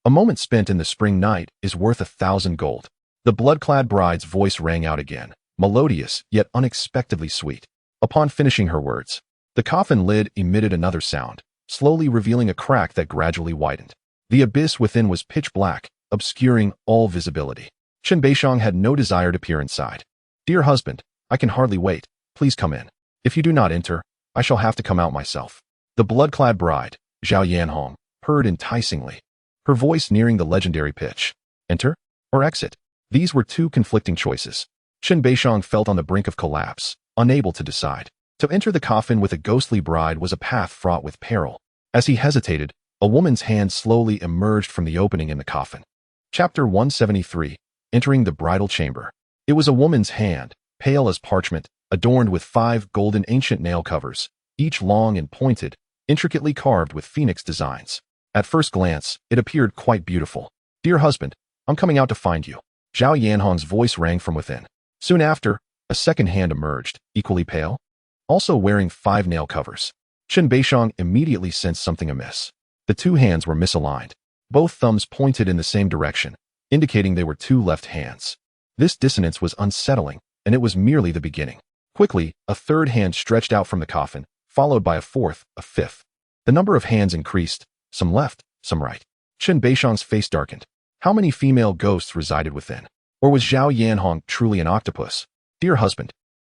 a moment spent in the spring night is worth 1,000 gold. The blood-clad bride's voice rang out again, melodious yet unexpectedly sweet. Upon finishing her words, the coffin lid emitted another sound, slowly revealing a crack that gradually widened. The abyss within was pitch black, obscuring all visibility. Chen Bei had no desire to peer inside. "Dear husband, I can hardly wait. Please come in. If you do not enter, I shall have to come out myself." The blood-clad bride, Zhao Yanhong, purred enticingly, her voice nearing the legendary pitch. Enter or exit? These were two conflicting choices. Chen Bei felt on the brink of collapse, unable to decide. To enter the coffin with a ghostly bride was a path fraught with peril. As he hesitated, a woman's hand slowly emerged from the opening in the coffin. Chapter 173, Entering the Bridal Chamber. It was a woman's hand, pale as parchment, adorned with 5 golden ancient nail covers, each long and pointed, intricately carved with phoenix designs. At first glance, it appeared quite beautiful. "Dear husband, I'm coming out to find you." Zhao Yanhong's voice rang from within. Soon after, a second hand emerged, equally pale, also wearing 5 nail covers. Chen Bei immediately sensed something amiss. The two hands were misaligned. Both thumbs pointed in the same direction, indicating they were 2 left hands. This dissonance was unsettling, and it was merely the beginning. Quickly, a third hand stretched out from the coffin, followed by a fourth, a fifth. The number of hands increased, some left, some right. Chen Bei face darkened. How many female ghosts resided within? Or was Zhao Yanhong truly an octopus? "Dear husband,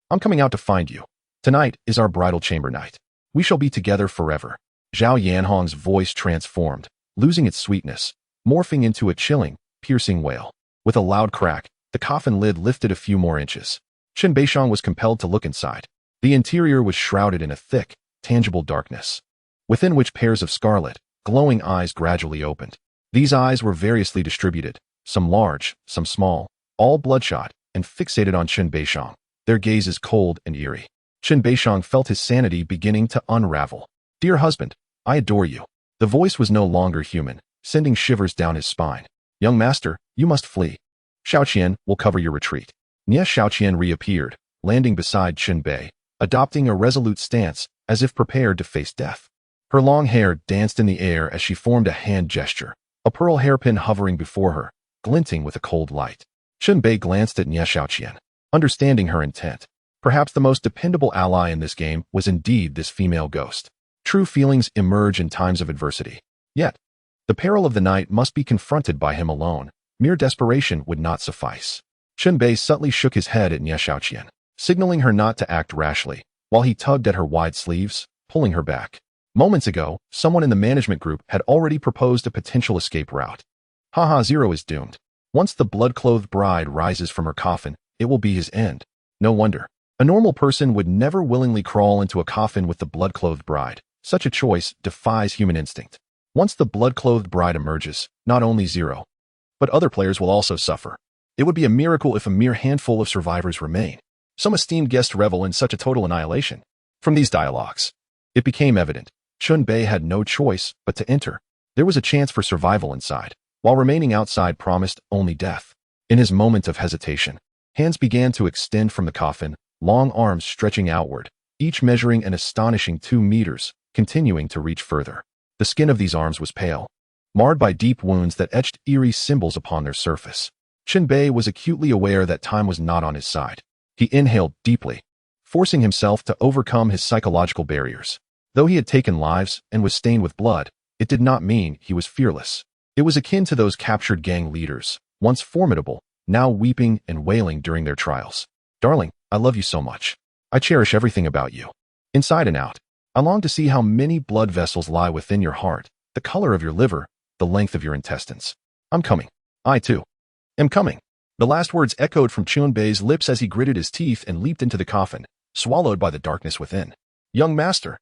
I'm coming out to find you. Tonight is our bridal chamber night. We shall be together forever." Zhao Yanhong's voice transformed, losing its sweetness, morphing into a chilling, piercing wail. With a loud crack, the coffin lid lifted a few more inches. Chen Bei was compelled to look inside. The interior was shrouded in a thick, tangible darkness, within which pairs of scarlet, glowing eyes gradually opened. These eyes were variously distributed, some large, some small, all bloodshot, and fixated on Chen Bei. Their gazes cold and eerie. Chen Bei felt his sanity beginning to unravel. "Dear husband, I adore you." The voice was no longer human, sending shivers down his spine. "Young master, you must flee. Xiaoqian will cover your retreat." Nie Xiaoqian reappeared, landing beside Chen Bei, adopting a resolute stance as if prepared to face death. Her long hair danced in the air as she formed a hand gesture, a pearl hairpin hovering before her, glinting with a cold light. Chen Bei glanced at Nie Xiaoqian, understanding her intent. Perhaps the most dependable ally in this game was indeed this female ghost. True feelings emerge in times of adversity. Yet, the peril of the night must be confronted by him alone. Mere desperation would not suffice. Chen Bei subtly shook his head at Nie Xiaoqian, signaling her not to act rashly, while he tugged at her wide sleeves, pulling her back. Moments ago, someone in the management group had already proposed a potential escape route. Haha, Zero is doomed. Once the blood-clothed bride rises from her coffin, it will be his end. No wonder. A normal person would never willingly crawl into a coffin with the blood-clothed bride. Such a choice defies human instinct. Once the blood-clothed bride emerges, not only Zero, but other players will also suffer. It would be a miracle if a mere handful of survivors remain. Some esteemed guests revel in such a total annihilation. From these dialogues, it became evident Chen Bei had no choice but to enter. There was a chance for survival inside, while remaining outside promised only death. In his moment of hesitation, hands began to extend from the coffin, long arms stretching outward, each measuring an astonishing 2 meters, continuing to reach further. The skin of these arms was pale, marred by deep wounds that etched eerie symbols upon their surface. Chen Bei was acutely aware that time was not on his side. He inhaled deeply, forcing himself to overcome his psychological barriers. Though he had taken lives and was stained with blood, it did not mean he was fearless. It was akin to those captured gang leaders, once formidable, now weeping and wailing during their trials. "Darling, I love you so much. I cherish everything about you. Inside and out, I long to see how many blood vessels lie within your heart, the color of your liver, the length of your intestines. I'm coming. I, too, am coming." The last words echoed from Chen Bei's lips as he gritted his teeth and leaped into the coffin, swallowed by the darkness within. "Young master!"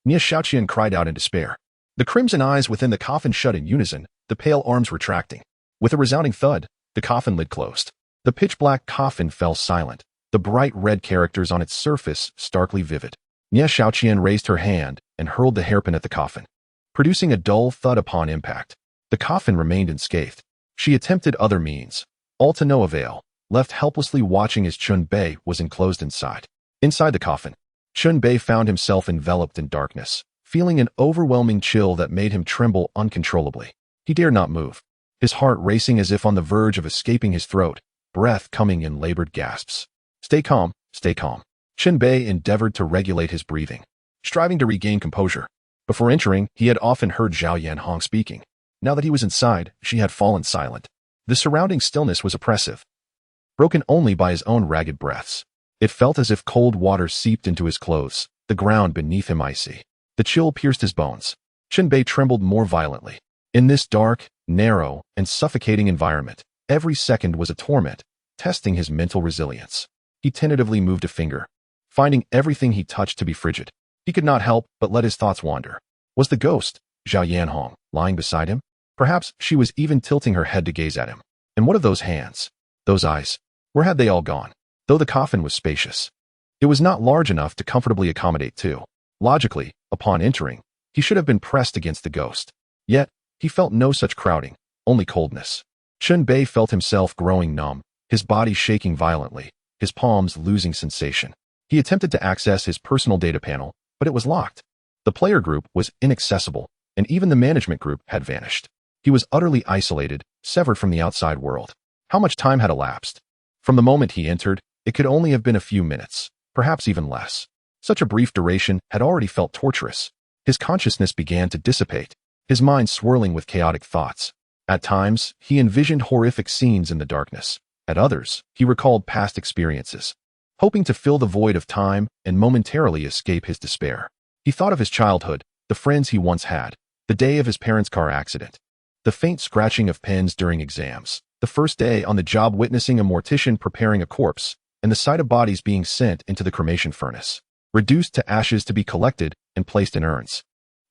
Nie Xiaoqian cried out in despair. The crimson eyes within the coffin shut in unison, the pale arms retracting. With a resounding thud, the coffin lid closed. The pitch-black coffin fell silent, the bright red characters on its surface starkly vivid. Nie Xiaoqian raised her hand and hurled the hairpin at the coffin, producing a dull thud upon impact. The coffin remained unscathed. She attempted other means, all to no avail, left helplessly watching as Chen Bei was enclosed inside. Inside the coffin, Chen Bei found himself enveloped in darkness, feeling an overwhelming chill that made him tremble uncontrollably. He dared not move, his heart racing as if on the verge of escaping his throat, breath coming in labored gasps. Stay calm, stay calm." Chen Bei endeavored to regulate his breathing, striving to regain composure. Before entering, he had often heard Zhao Yanhong speaking. Now that he was inside, she had fallen silent. The surrounding stillness was oppressive, broken only by his own ragged breaths. It felt as if cold water seeped into his clothes, the ground beneath him icy. The chill pierced his bones. Chen Bei trembled more violently. In this dark, narrow, and suffocating environment, every second was a torment, testing his mental resilience. He tentatively moved a finger, finding everything he touched to be frigid. He could not help but let his thoughts wander. Was the ghost, Zhao Yanhong, lying beside him? Perhaps she was even tilting her head to gaze at him. And what of those hands? Those eyes? Where had they all gone? Though the coffin was spacious, it was not large enough to comfortably accommodate two. Logically, upon entering, he should have been pressed against the ghost. Yet, he felt no such crowding, only coldness. Chen Bei felt himself growing numb, his body shaking violently, his palms losing sensation. He attempted to access his personal data panel, but it was locked. The player group was inaccessible, and even the management group had vanished. He was utterly isolated, severed from the outside world. How much time had elapsed? From the moment he entered, it could only have been a few minutes, perhaps even less. Such a brief duration had already felt torturous. His consciousness began to dissipate, his mind swirling with chaotic thoughts. At times, he envisioned horrific scenes in the darkness. At others, he recalled past experiences, hoping to fill the void of time and momentarily escape his despair. He thought of his childhood, the friends he once had, the day of his parents' car accident, the faint scratching of pens during exams, The first day on the job witnessing a mortician preparing a corpse, and the sight of bodies being sent into the cremation furnace, reduced to ashes to be collected and placed in urns.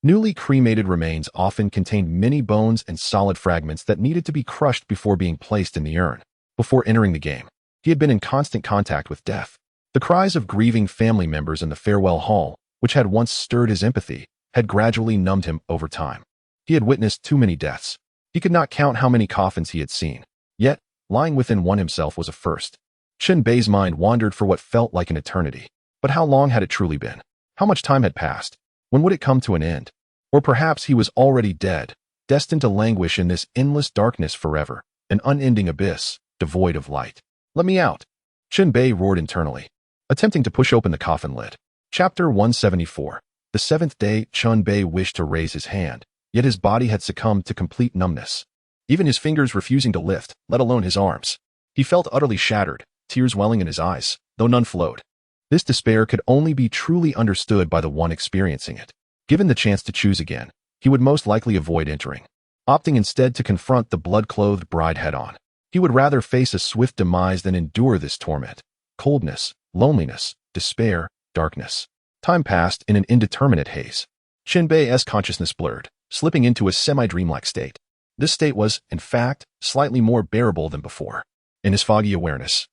Newly cremated remains often contained many bones and solid fragments that needed to be crushed before being placed in the urn. Before entering the game, he had been in constant contact with death. The cries of grieving family members in the farewell hall, which had once stirred his empathy, had gradually numbed him over time. He had witnessed too many deaths. He could not count how many coffins he had seen. Yet, lying within one himself was a first. Chen Bei's mind wandered for what felt like an eternity. But how long had it truly been? How much time had passed? When would it come to an end? Or perhaps he was already dead, destined to languish in this endless darkness forever, an unending abyss, devoid of light. Let me out! Chen Bei roared internally, attempting to push open the coffin lid. Chapter 174. The seventh day, Chen Bei wished to raise his hand, yet his body had succumbed to complete numbness. Even his fingers refusing to lift, let alone his arms. He felt utterly shattered, tears welling in his eyes, though none flowed. This despair could only be truly understood by the one experiencing it. Given the chance to choose again, he would most likely avoid entering, opting instead to confront the blood-clothed bride head-on. He would rather face a swift demise than endure this torment. Coldness, loneliness, despair, darkness. Time passed in an indeterminate haze. Chen Bei's consciousness blurred, slipping into a semi-dreamlike state. This state was, in fact, slightly more bearable than before. In his foggy awareness,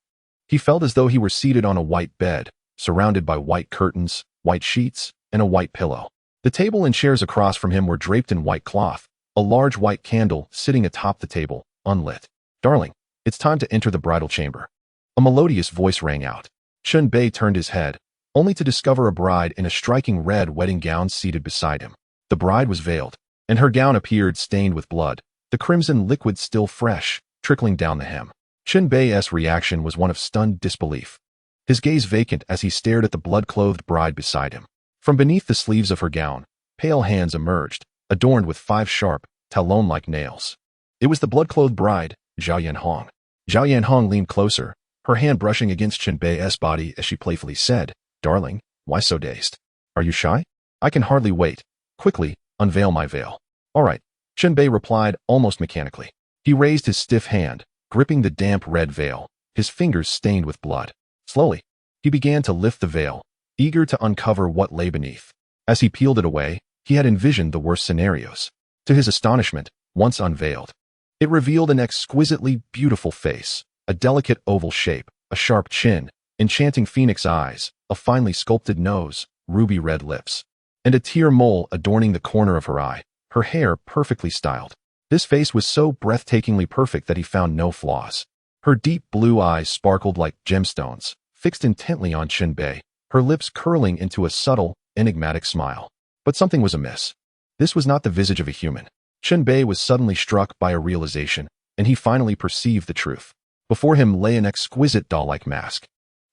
he felt as though he were seated on a white bed, surrounded by white curtains, white sheets, and a white pillow. The table and chairs across from him were draped in white cloth, a large white candle sitting atop the table, unlit. "Darling, it's time to enter the bridal chamber." A melodious voice rang out. Chen Bei turned his head, only to discover a bride in a striking red wedding gown seated beside him. The bride was veiled, and her gown appeared stained with blood, the crimson liquid still fresh, trickling down the hem. Chen Bei's reaction was one of stunned disbelief, his gaze vacant as he stared at the blood-clothed bride beside him. From beneath the sleeves of her gown, pale hands emerged, adorned with 5 sharp, talon-like nails. It was the blood-clothed bride, Zhao Yanhong. Zhao Yanhong leaned closer, her hand brushing against Chen Bei's body as she playfully said, "Darling, why so dazed? Are you shy? I can hardly wait. Quickly, unveil my veil." "All right," Chen Bei replied almost mechanically. He raised his stiff hand, gripping the damp red veil, his fingers stained with blood. Slowly, he began to lift the veil, eager to uncover what lay beneath. As he peeled it away, he had envisioned the worst scenarios. To his astonishment, once unveiled, it revealed an exquisitely beautiful face, a delicate oval shape, a sharp chin, enchanting phoenix eyes, a finely sculpted nose, ruby red lips, and a tear mole adorning the corner of her eye, her hair perfectly styled. This face was so breathtakingly perfect that he found no flaws. Her deep blue eyes sparkled like gemstones, fixed intently on Chen Bei, her lips curling into a subtle, enigmatic smile. But something was amiss. This was not the visage of a human. Chen Bei was suddenly struck by a realization, and he finally perceived the truth. Before him lay an exquisite doll-like mask,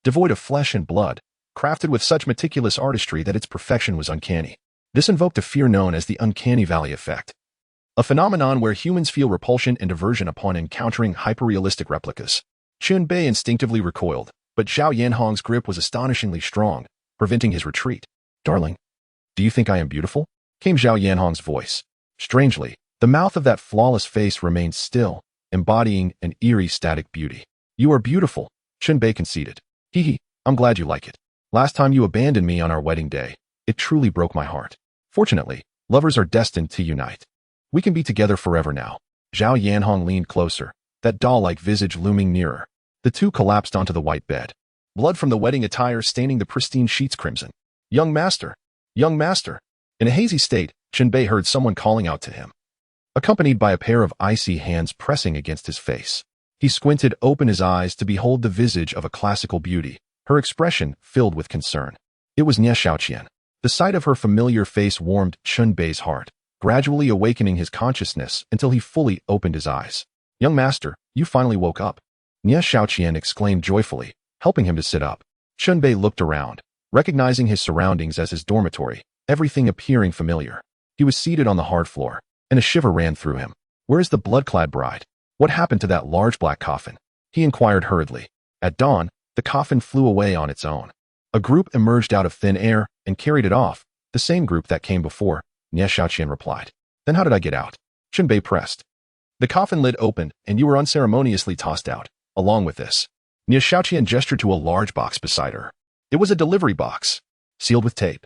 devoid of flesh and blood, crafted with such meticulous artistry that its perfection was uncanny. This invoked a fear known as the uncanny valley effect, a phenomenon where humans feel repulsion and aversion upon encountering hyper-realistic replicas. Chen Bei instinctively recoiled, but Zhao Yanhong's grip was astonishingly strong, preventing his retreat. "Darling, do you think I am beautiful?" came Zhao Yanhong's voice. Strangely, the mouth of that flawless face remained still, embodying an eerie static beauty. "You are beautiful," Chen Bei conceded. "Hee, I'm glad you like it. Last time you abandoned me on our wedding day, it truly broke my heart. Fortunately, lovers are destined to unite. We can be together forever now." Zhao Yanhong leaned closer, that doll-like visage looming nearer. The two collapsed onto the white bed, blood from the wedding attire staining the pristine sheets crimson. "Young master! Young master!" In a hazy state, Chen Bei heard someone calling out to him, accompanied by a pair of icy hands pressing against his face. He squinted open his eyes to behold the visage of a classical beauty, her expression filled with concern. It was Nie Xiaoqian. The sight of her familiar face warmed Chen Bei's heart, gradually awakening his consciousness until he fully opened his eyes. "Young master, you finally woke up," Nie Xiaoqian exclaimed joyfully, helping him to sit up. Chen Bei looked around, recognizing his surroundings as his dormitory, everything appearing familiar. He was seated on the hard floor, and a shiver ran through him. "Where is the blood-clad bride? What happened to that large black coffin?" he inquired hurriedly. At dawn, the coffin flew away on its own. A group emerged out of thin air and carried it off, the same group that came before, Nie Xiaoqian replied. "Then how did I get out?" Chen Bei pressed. The coffin lid opened, and you were unceremoniously tossed out. Along with this, Nia Xiaoqian gestured to a large box beside her. It was a delivery box, sealed with tape.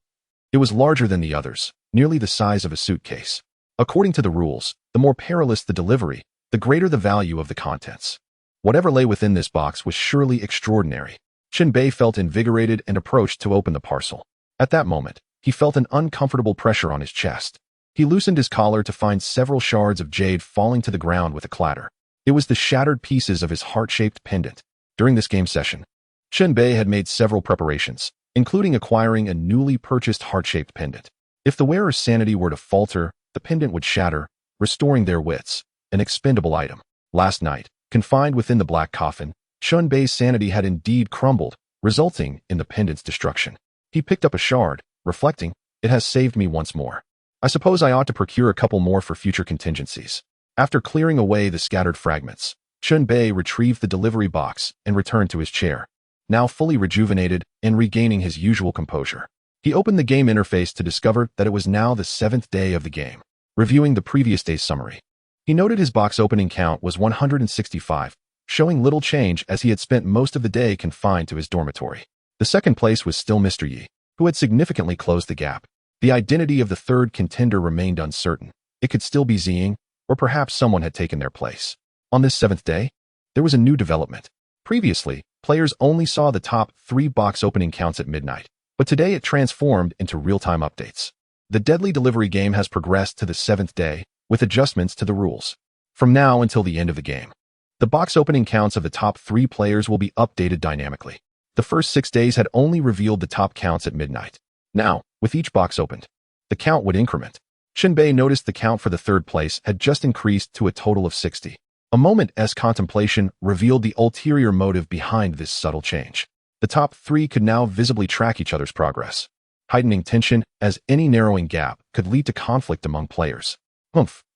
It was larger than the others, nearly the size of a suitcase. According to the rules, the more perilous the delivery, the greater the value of the contents. Whatever lay within this box was surely extraordinary. Chen Bei felt invigorated and approached to open the parcel. At that moment, he felt an uncomfortable pressure on his chest. He loosened his collar to find several shards of jade falling to the ground with a clatter. It was the shattered pieces of his heart-shaped pendant. During this game session, Chen Bei had made several preparations, including acquiring a newly purchased heart-shaped pendant. If the wearer's sanity were to falter, the pendant would shatter, restoring their wits, an expendable item. Last night, confined within the black coffin, Chen Bei's sanity had indeed crumbled, resulting in the pendant's destruction. He picked up a shard, reflecting, "It has saved me once more. I suppose I ought to procure a couple more for future contingencies." After clearing away the scattered fragments, Chen Bei retrieved the delivery box and returned to his chair. Now fully rejuvenated and regaining his usual composure, he opened the game interface to discover that it was now the 7th day of the game. Reviewing the previous day's summary, he noted his box opening count was 165, showing little change as he had spent most of the day confined to his dormitory. The second place was still Mr. Yi, who had significantly closed the gap. The identity of the third contender remained uncertain. It could still be Ziying, or perhaps someone had taken their place. On this 7th day, there was a new development. Previously, players only saw the top 3 box opening counts at midnight, but today it transformed into real-time updates. The deadly delivery game has progressed to the 7th day, with adjustments to the rules. From now until the end of the game, the box opening counts of the top 3 players will be updated dynamically. The first 6 days had only revealed the top counts at midnight. Now, with each box opened, the count would increment. Chen Bei noticed the count for the third place had just increased to a total of 60. A moment's contemplation revealed the ulterior motive behind this subtle change. The top 3 could now visibly track each other's progress, heightening tension as any narrowing gap could lead to conflict among players.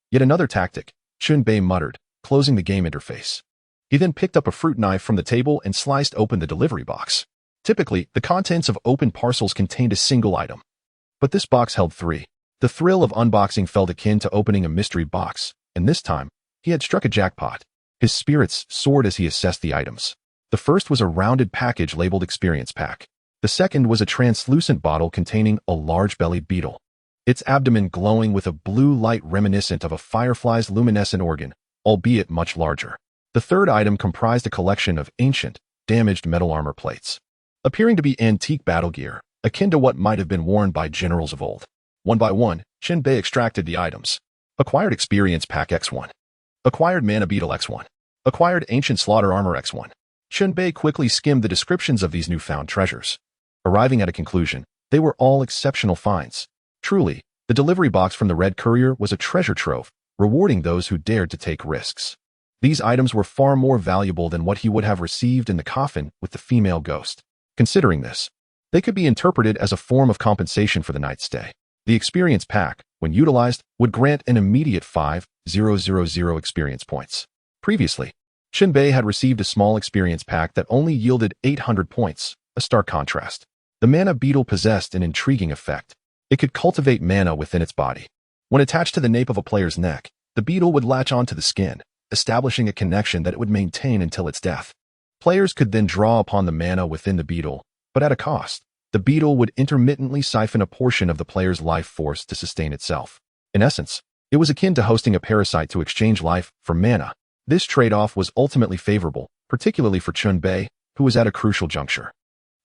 Yet another tactic, Chen Bei muttered, closing the game interface. He then picked up a fruit knife from the table and sliced open the delivery box. Typically, the contents of open parcels contained a single item, but this box held 3. The thrill of unboxing felt akin to opening a mystery box, and this time, he had struck a jackpot. His spirits soared as he assessed the items. The first was a rounded package labeled Experience Pack. The second was a translucent bottle containing a large-bellied beetle, its abdomen glowing with a blue light reminiscent of a firefly's luminescent organ, albeit much larger. The third item comprised a collection of ancient, damaged metal armor plates, appearing to be antique battle gear, akin to what might have been worn by generals of old. One by one, Chen Bei extracted the items. Acquired Experience Pack X1. Acquired Mana Beetle X1. Acquired Ancient Slaughter Armor X1. Chen Bei quickly skimmed the descriptions of these newfound treasures. Arriving at a conclusion, they were all exceptional finds. Truly, the delivery box from the Red Courier was a treasure trove, rewarding those who dared to take risks. These items were far more valuable than what he would have received in the coffin with the female ghost. Considering this, they could be interpreted as a form of compensation for the night's stay. The Experience Pack, when utilized, would grant an immediate 5,000 experience points. Previously, Chen Bei had received a small experience pack that only yielded 800 points, a stark contrast. The mana beetle possessed an intriguing effect. It could cultivate mana within its body. When attached to the nape of a player's neck, the beetle would latch onto the skin, establishing a connection that it would maintain until its death. Players could then draw upon the mana within the beetle, but at a cost. The beetle would intermittently siphon a portion of the player's life force to sustain itself. In essence, it was akin to hosting a parasite to exchange life for mana. This trade-off was ultimately favorable, particularly for Chen Bei, who was at a crucial juncture.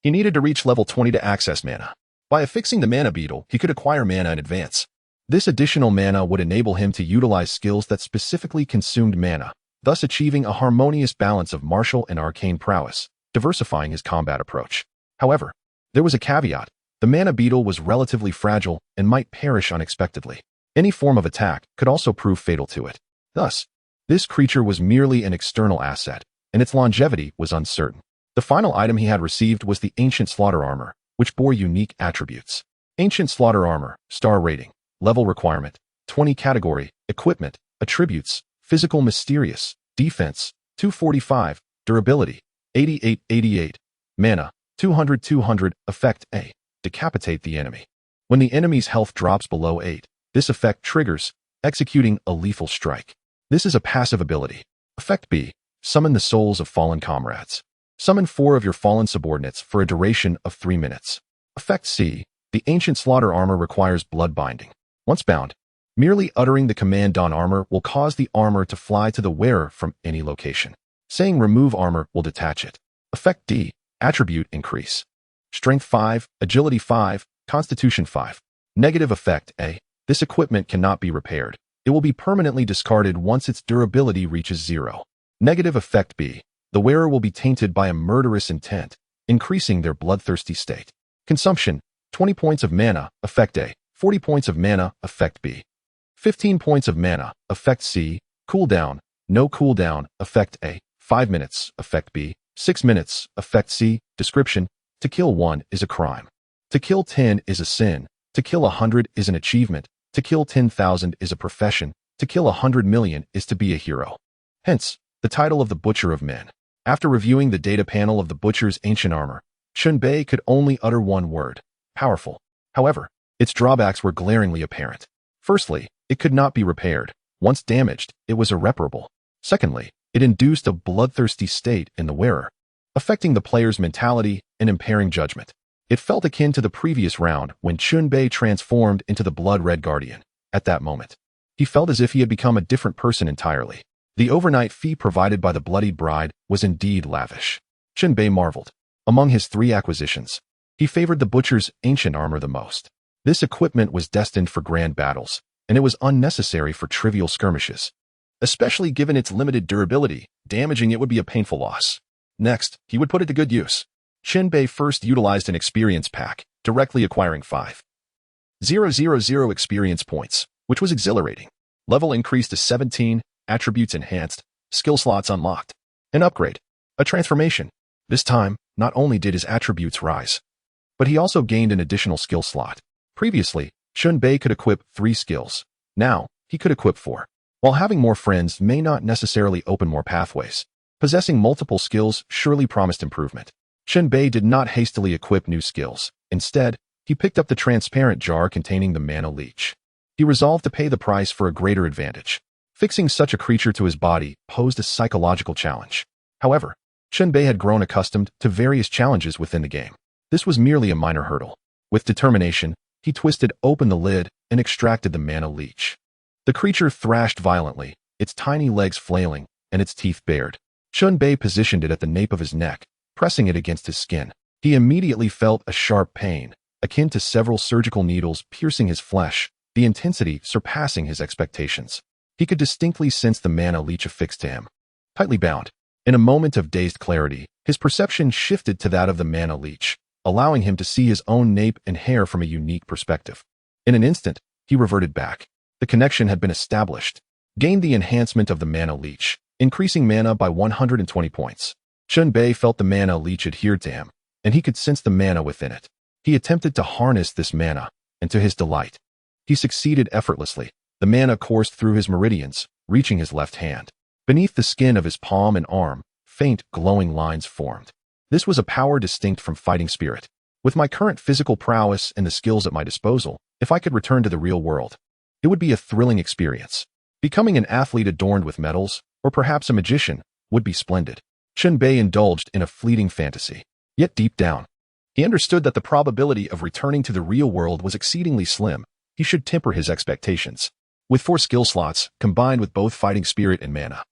He needed to reach level 20 to access mana. By affixing the mana beetle, he could acquire mana in advance. This additional mana would enable him to utilize skills that specifically consumed mana, thus achieving a harmonious balance of martial and arcane prowess, diversifying his combat approach. However, there was a caveat. The mana beetle was relatively fragile and might perish unexpectedly. Any form of attack could also prove fatal to it. Thus, this creature was merely an external asset, and its longevity was uncertain. The final item he had received was the Ancient Slaughter Armor, which bore unique attributes. Ancient Slaughter Armor, Star Rating, Level Requirement, 20 Category, Equipment, Attributes, Physical Mysterious, Defense, 245, Durability, 88, Mana, 200, Effect A. Decapitate the enemy. When the enemy's health drops below 8, this effect triggers, executing a lethal strike. This is a passive ability. Effect B. Summon the souls of fallen comrades. Summon 4 of your fallen subordinates for a duration of 3 minutes. Effect C. The ancient slaughter armor requires blood binding. Once bound, merely uttering the command don armor will cause the armor to fly to the wearer from any location. Saying remove armor will detach it. Effect D. Attribute increase. Strength 5, Agility 5, Constitution 5. Negative effect A. This equipment cannot be repaired. It will be permanently discarded once its durability reaches 0. Negative effect B. The wearer will be tainted by a murderous intent, increasing their bloodthirsty state. Consumption, 20 points of mana, effect A. 40 points of mana, effect B. 15 points of mana, effect C. Cooldown, no cooldown, effect A. 5 minutes, effect B. 6 minutes, effect C. Description, to kill 1 is a crime. To kill 10 is a sin. To kill 100 is an achievement. To kill 10,000 is a profession. To kill 100 million is to be a hero. Hence, the title of the Butcher of Men. After reviewing the data panel of the Butcher's ancient armor, Chen Bei could only utter one word: powerful. However, its drawbacks were glaringly apparent. Firstly, it could not be repaired. Once damaged, it was irreparable. Secondly, it induced a bloodthirsty state in the wearer, affecting the player's mentality and impairing judgment. It felt akin to the previous round when Chen Bei transformed into the Blood-Red Guardian. At that moment, he felt as if he had become a different person entirely. The overnight fee provided by the Bloodied Bride was indeed lavish. Chen Bei marveled. Among his 3 acquisitions, he favored the Butcher's ancient armor the most. This equipment was destined for grand battles, and it was unnecessary for trivial skirmishes. Especially given its limited durability, damaging it would be a painful loss. Next, he would put it to good use. Chen Bei first utilized an experience pack, directly acquiring 5,000 experience points, which was exhilarating. Level increased to 17, attributes enhanced, skill slots unlocked. An upgrade. A transformation. This time, not only did his attributes rise, but he also gained an additional skill slot. Previously, Chen Bei could equip 3 skills. Now, he could equip 4. While having more friends may not necessarily open more pathways, possessing multiple skills surely promised improvement. Chen Bei did not hastily equip new skills. Instead, he picked up the transparent jar containing the mana leech. He resolved to pay the price for a greater advantage. Fixing such a creature to his body posed a psychological challenge. However, Chen Bei had grown accustomed to various challenges within the game. This was merely a minor hurdle. With determination, he twisted open the lid and extracted the mana leech. The creature thrashed violently, its tiny legs flailing and its teeth bared. Chen Bei positioned it at the nape of his neck, pressing it against his skin. He immediately felt a sharp pain, akin to several surgical needles piercing his flesh, the intensity surpassing his expectations. He could distinctly sense the mana leech affixed to him. Tightly bound, in a moment of dazed clarity, his perception shifted to that of the mana leech, allowing him to see his own nape and hair from a unique perspective. In an instant, he reverted back. The connection had been established. Gained the enhancement of the mana leech, increasing mana by 120 points. Chen Bei felt the mana leech adhered to him, and he could sense the mana within it. He attempted to harness this mana, and to his delight, he succeeded effortlessly. The mana coursed through his meridians, reaching his left hand. Beneath the skin of his palm and arm, faint, glowing lines formed. This was a power distinct from fighting spirit. With my current physical prowess and the skills at my disposal, if I could return to the real world, it would be a thrilling experience. Becoming an athlete adorned with medals, or perhaps a magician, would be splendid. Chen Bei indulged in a fleeting fantasy. Yet deep down, he understood that the probability of returning to the real world was exceedingly slim. He should temper his expectations. With 4 skill slots, combined with both fighting spirit and mana,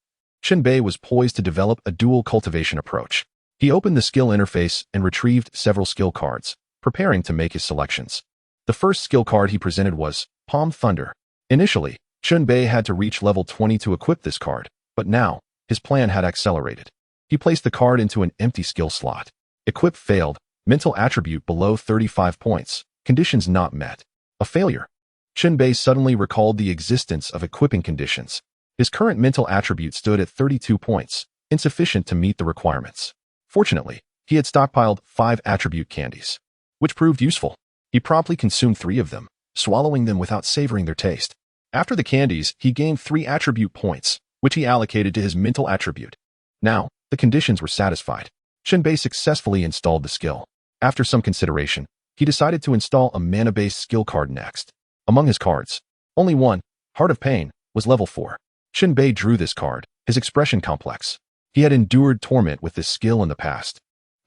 Chen Bei was poised to develop a dual cultivation approach. He opened the skill interface and retrieved several skill cards, preparing to make his selections. The first skill card he presented was Palm Thunder. Initially, Chen Bei had to reach level 20 to equip this card, but now, his plan had accelerated. He placed the card into an empty skill slot. Equip failed, mental attribute below 35 points, conditions not met. A failure. Chen Bei suddenly recalled the existence of equipping conditions. His current mental attribute stood at 32 points, insufficient to meet the requirements. Fortunately, he had stockpiled 5 attribute candies, which proved useful. He promptly consumed 3 of them, swallowing them without savoring their taste. After the candies, he gained 3 attribute points, which he allocated to his mental attribute. Now, the conditions were satisfied. Chen Bei successfully installed the skill. After some consideration, he decided to install a mana-based skill card next. Among his cards, only one, Heart of Pain, was level 4. Chen Bei drew this card, his expression complex. He had endured torment with this skill in the past.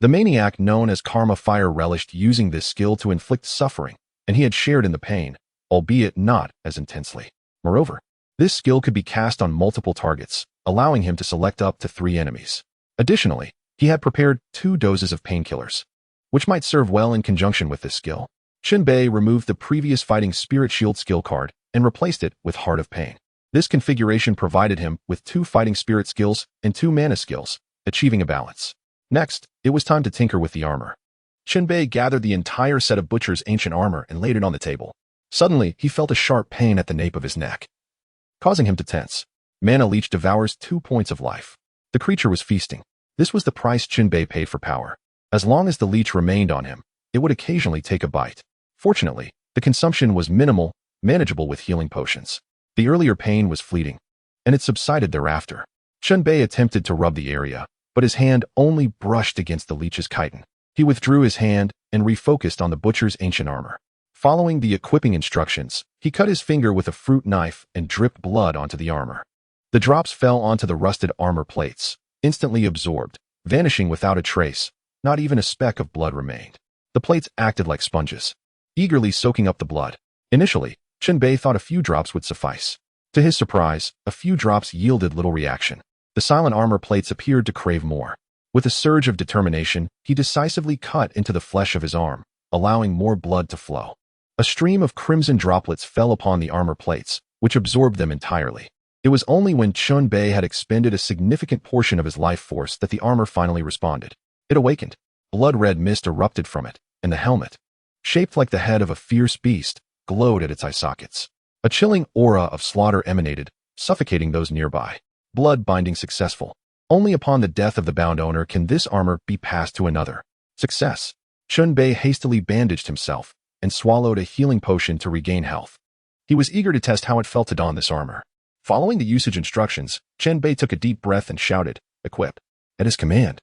The maniac known as Karma Fire relished using this skill to inflict suffering, and he had shared in the pain, albeit not as intensely. Moreover, this skill could be cast on multiple targets, allowing him to select up to 3 enemies. Additionally, he had prepared 2 doses of painkillers, which might serve well in conjunction with this skill. Chen Bei removed the previous Fighting Spirit Shield skill card and replaced it with Heart of Pain. This configuration provided him with 2 Fighting Spirit skills and 2 mana skills, achieving a balance. Next, it was time to tinker with the armor. Chen Bei gathered the entire set of Butcher's ancient armor and laid it on the table. Suddenly, he felt a sharp pain at the nape of his neck, causing him to tense. Mana Leech devours 2 points of life. The creature was feasting. This was the price Chen Bei paid for power. As long as the leech remained on him, it would occasionally take a bite. Fortunately, the consumption was minimal, manageable with healing potions. The earlier pain was fleeting, and it subsided thereafter. Chen Bei attempted to rub the area, but his hand only brushed against the leech's chitin. He withdrew his hand and refocused on the Butcher's ancient armor. Following the equipping instructions, he cut his finger with a fruit knife and dripped blood onto the armor. The drops fell onto the rusted armor plates, instantly absorbed, vanishing without a trace. Not even a speck of blood remained. The plates acted like sponges, eagerly soaking up the blood. Initially, Chen Bei thought a few drops would suffice. To his surprise, a few drops yielded little reaction. The silent armor plates appeared to crave more. With a surge of determination, he decisively cut into the flesh of his arm, allowing more blood to flow. A stream of crimson droplets fell upon the armor plates, which absorbed them entirely. It was only when Chen Bei had expended a significant portion of his life force that the armor finally responded. It awakened. Blood-red mist erupted from it, and the helmet, shaped like the head of a fierce beast, glowed at its eye sockets. A chilling aura of slaughter emanated, suffocating those nearby. Blood binding successful. Only upon the death of the bound owner can this armor be passed to another. Success. Chen Bei hastily bandaged himself and swallowed a healing potion to regain health. He was eager to test how it felt to don this armor. Following the usage instructions, Chen Bei took a deep breath and shouted, "Equip." At his command,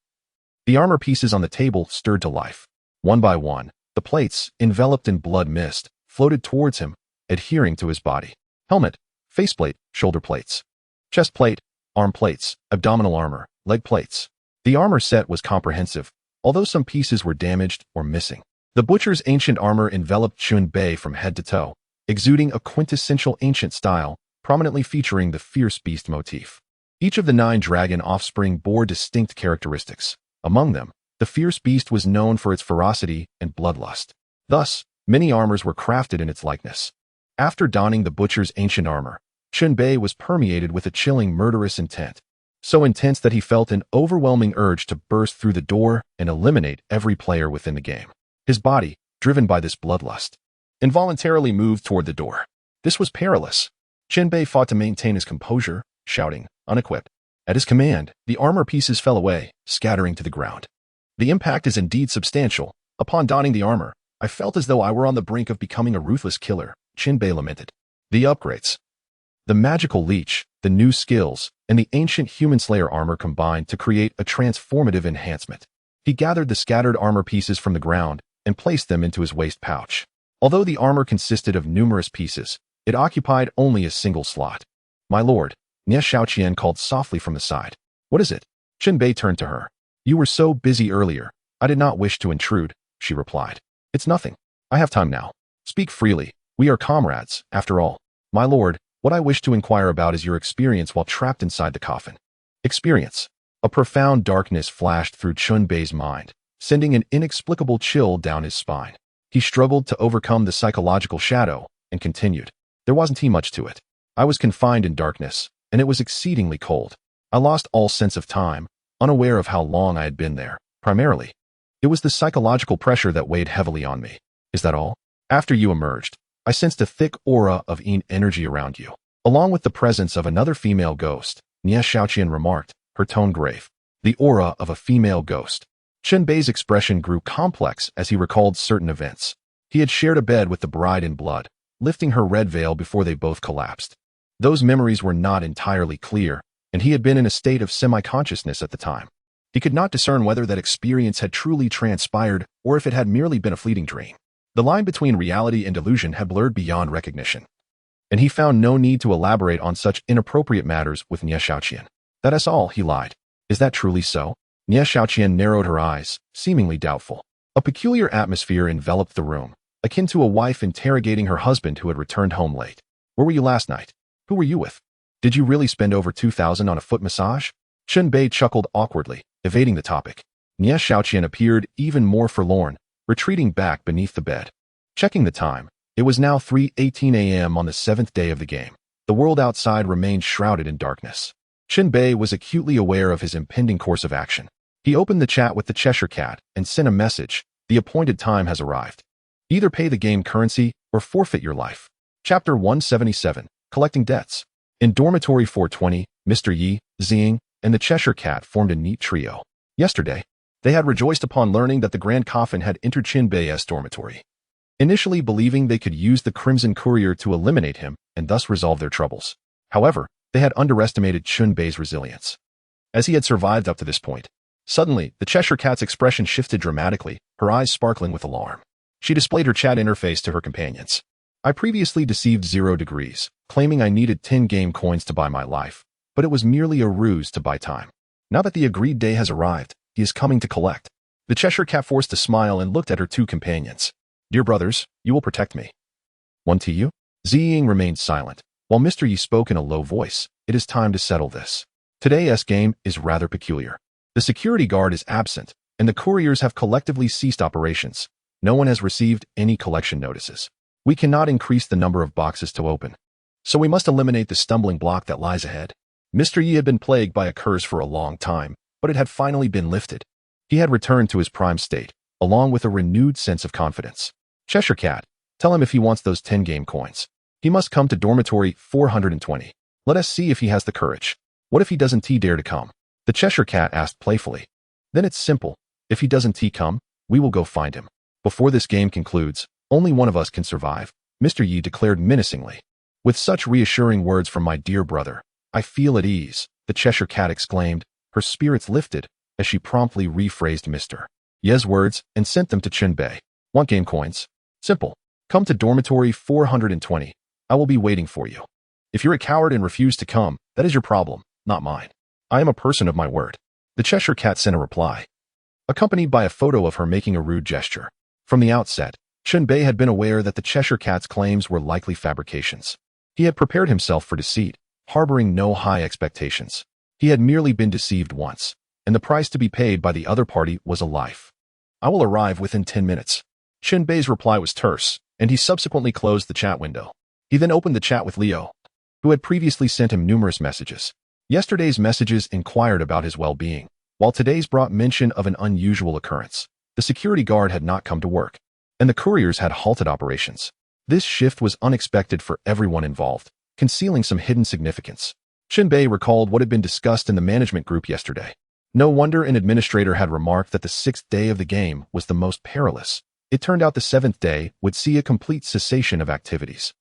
the armor pieces on the table stirred to life. One by one, the plates, enveloped in blood mist, floated towards him, adhering to his body. Helmet, faceplate, shoulder plates, chest plate, arm plates, abdominal armor, leg plates. The armor set was comprehensive, although some pieces were damaged or missing. The Butcher's ancient armor enveloped Chen Bei from head to toe, exuding a quintessential ancient style, prominently featuring the fierce beast motif. Each of the 9 dragon offspring bore distinct characteristics. Among them, the fierce beast was known for its ferocity and bloodlust. Thus, many armors were crafted in its likeness. After donning the Butcher's ancient armor, Chen Bei was permeated with a chilling murderous intent, so intense that he felt an overwhelming urge to burst through the door and eliminate every player within the game. His body, driven by this bloodlust, involuntarily moved toward the door. This was perilous. Chen Bei fought to maintain his composure, shouting, "Unequipped." At his command, the armor pieces fell away, scattering to the ground. The impact is indeed substantial. Upon donning the armor, I felt as though I were on the brink of becoming a ruthless killer, Chen Bei lamented. The upgrades, the magical leech, the new skills, and the ancient human slayer armor combined to create a transformative enhancement. He gathered the scattered armor pieces from the ground and placed them into his waist pouch. Although the armor consisted of numerous pieces, it occupied only a single slot. "My lord," Nie Xiaoqian called softly from the side. "What is it?" Chen Bei turned to her. "You were so busy earlier. I did not wish to intrude," she replied. "It's nothing. I have time now. Speak freely. We are comrades, after all." "My lord, what I wish to inquire about is your experience while trapped inside the coffin." Experience. A profound darkness flashed through Chen Bei's mind, sending an inexplicable chill down his spine. He struggled to overcome the psychological shadow and continued. "There wasn't much to it. I was confined in darkness, and it was exceedingly cold. I lost all sense of time, unaware of how long I had been there. Primarily, it was the psychological pressure that weighed heavily on me. Is that all? After you emerged, I sensed a thick aura of energy around you, along with the presence of another female ghost," Nie Xiaoqian remarked, her tone grave. The aura of a female ghost. Chen Bei's expression grew complex as he recalled certain events. He had shared a bed with the bride in blood, lifting her red veil before they both collapsed. Those memories were not entirely clear, and he had been in a state of semi-consciousness at the time. He could not discern whether that experience had truly transpired or if it had merely been a fleeting dream. The line between reality and illusion had blurred beyond recognition. and he found no need to elaborate on such inappropriate matters with Nie Xiaoqian. That is all, he lied. Is that truly so? Nie Xiaoqian narrowed her eyes, seemingly doubtful. A peculiar atmosphere enveloped the room, akin to a wife interrogating her husband who had returned home late. Where were you last night? Who were you with? Did you really spend over 2,000 on a foot massage? Chen Bei chuckled awkwardly, evading the topic. Nie Xiaoqian appeared even more forlorn, retreating back beneath the bed. Checking the time, it was now 3:18 a.m. on the 7th day of the game. The world outside remained shrouded in darkness. Chen Bei was acutely aware of his impending course of action. He opened the chat with the Cheshire Cat and sent a message. The appointed time has arrived. Either pay the game currency or forfeit your life. Chapter 177, Collecting Debts. In Dormitory 420, Mr. Yi, Ziying, and the Cheshire Cat formed a neat trio. Yesterday, they had rejoiced upon learning that the Grand Coffin had entered Chen Bei's dormitory. Initially believing they could use the Crimson Courier to eliminate him and thus resolve their troubles. However, they had underestimated Chen Bei's resilience. As he had survived up to this point, suddenly, the Cheshire Cat's expression shifted dramatically, her eyes sparkling with alarm. She displayed her chat interface to her companions. I previously deceived 0 degrees, claiming I needed 10 game coins to buy my life, but it was merely a ruse to buy time. Now that the agreed day has arrived, he is coming to collect. The Cheshire Cat forced a smile and looked at her two companions. Dear brothers, you will protect me. One to you? Ziying remained silent, while Mr. Yi spoke in a low voice. It is time to settle this. Today's game is rather peculiar. The security guard is absent, and the couriers have collectively ceased operations. No one has received any collection notices. We cannot increase the number of boxes to open, so we must eliminate the stumbling block that lies ahead. Mr. Yi had been plagued by a curse for a long time, but it had finally been lifted. He had returned to his prime state, along with a renewed sense of confidence. Cheshire Cat, tell him if he wants those 10 game coins. He must come to dormitory 420. Let us see if he has the courage. What if he doesn't dare to come? The Cheshire Cat asked playfully. Then it's simple. If he doesn't come, we will go find him. Before this game concludes, only one of us can survive, Mr. Yi declared menacingly. With such reassuring words from my dear brother, I feel at ease, the Cheshire Cat exclaimed, her spirits lifted, as she promptly rephrased Mr. Yi's words and sent them to Chen Bei. Want game coins? Simple. Come to dormitory 420. I will be waiting for you. If you're a coward and refuse to come, that is your problem, not mine. I am a person of my word. The Cheshire Cat sent a reply, accompanied by a photo of her making a rude gesture. From the outset, Chen Bei had been aware that the Cheshire Cat's claims were likely fabrications. He had prepared himself for deceit, harboring no high expectations. He had merely been deceived once, and the price to be paid by the other party was a life. I will arrive within 10 minutes. Chen Bei's reply was terse, and he subsequently closed the chat window. He then opened the chat with Liu, who had previously sent him numerous messages. Yesterday's messages inquired about his well-being, while today's brought mention of an unusual occurrence. The security guard had not come to work, and the couriers had halted operations. This shift was unexpected for everyone involved, concealing some hidden significance. Chen Bei recalled what had been discussed in the management group yesterday. No wonder an administrator had remarked that the 6th day of the game was the most perilous. It turned out the 7th day would see a complete cessation of activities.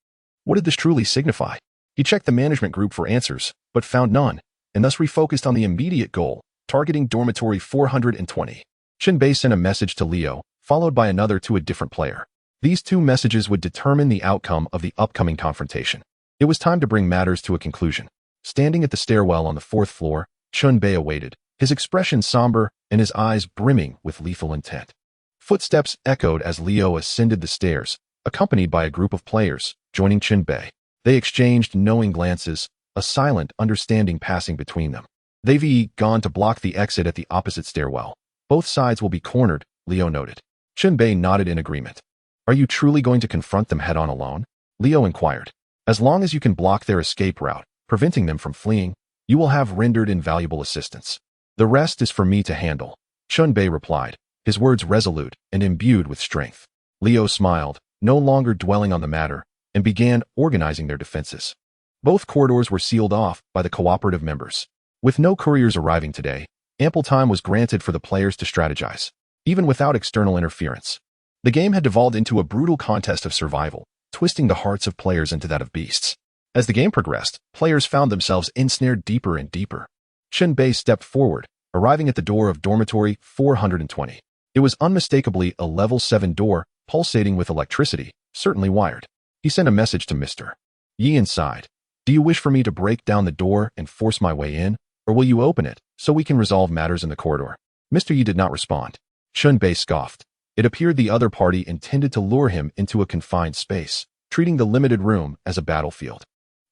What did this truly signify? He checked the management group for answers, but found none, and thus refocused on the immediate goal, targeting dormitory 420. Chen Bei sent a message to Liu, followed by another to a different player. These two messages would determine the outcome of the upcoming confrontation. It was time to bring matters to a conclusion. Standing at the stairwell on the 4th floor, Chen Bei awaited, his expression somber and his eyes brimming with lethal intent. Footsteps echoed as Liu ascended the stairs, accompanied by a group of players, joining Chen Bei. They exchanged knowing glances, a silent understanding passing between them. They've gone to block the exit at the opposite stairwell. Both sides will be cornered, Liu noted. Chen Bei nodded in agreement. Are you truly going to confront them head-on alone? Liu inquired. As long as you can block their escape route, preventing them from fleeing, you will have rendered invaluable assistance. The rest is for me to handle, Chen Bei replied, his words resolute and imbued with strength. Liu smiled, no longer dwelling on the matter, and began organizing their defenses. Both corridors were sealed off by the cooperative members. With no couriers arriving today, ample time was granted for the players to strategize, even without external interference. The game had devolved into a brutal contest of survival, twisting the hearts of players into that of beasts. As the game progressed, players found themselves ensnared deeper and deeper. Chen Bei stepped forward, arriving at the door of dormitory 420. It was unmistakably a level 7 door, pulsating with electricity, certainly wired. He sent a message to Mr. Yi inside. Do you wish for me to break down the door and force my way in, or will you open it so we can resolve matters in the corridor? Mr. Yi did not respond. Chen Bei scoffed. It appeared the other party intended to lure him into a confined space, treating the limited room as a battlefield.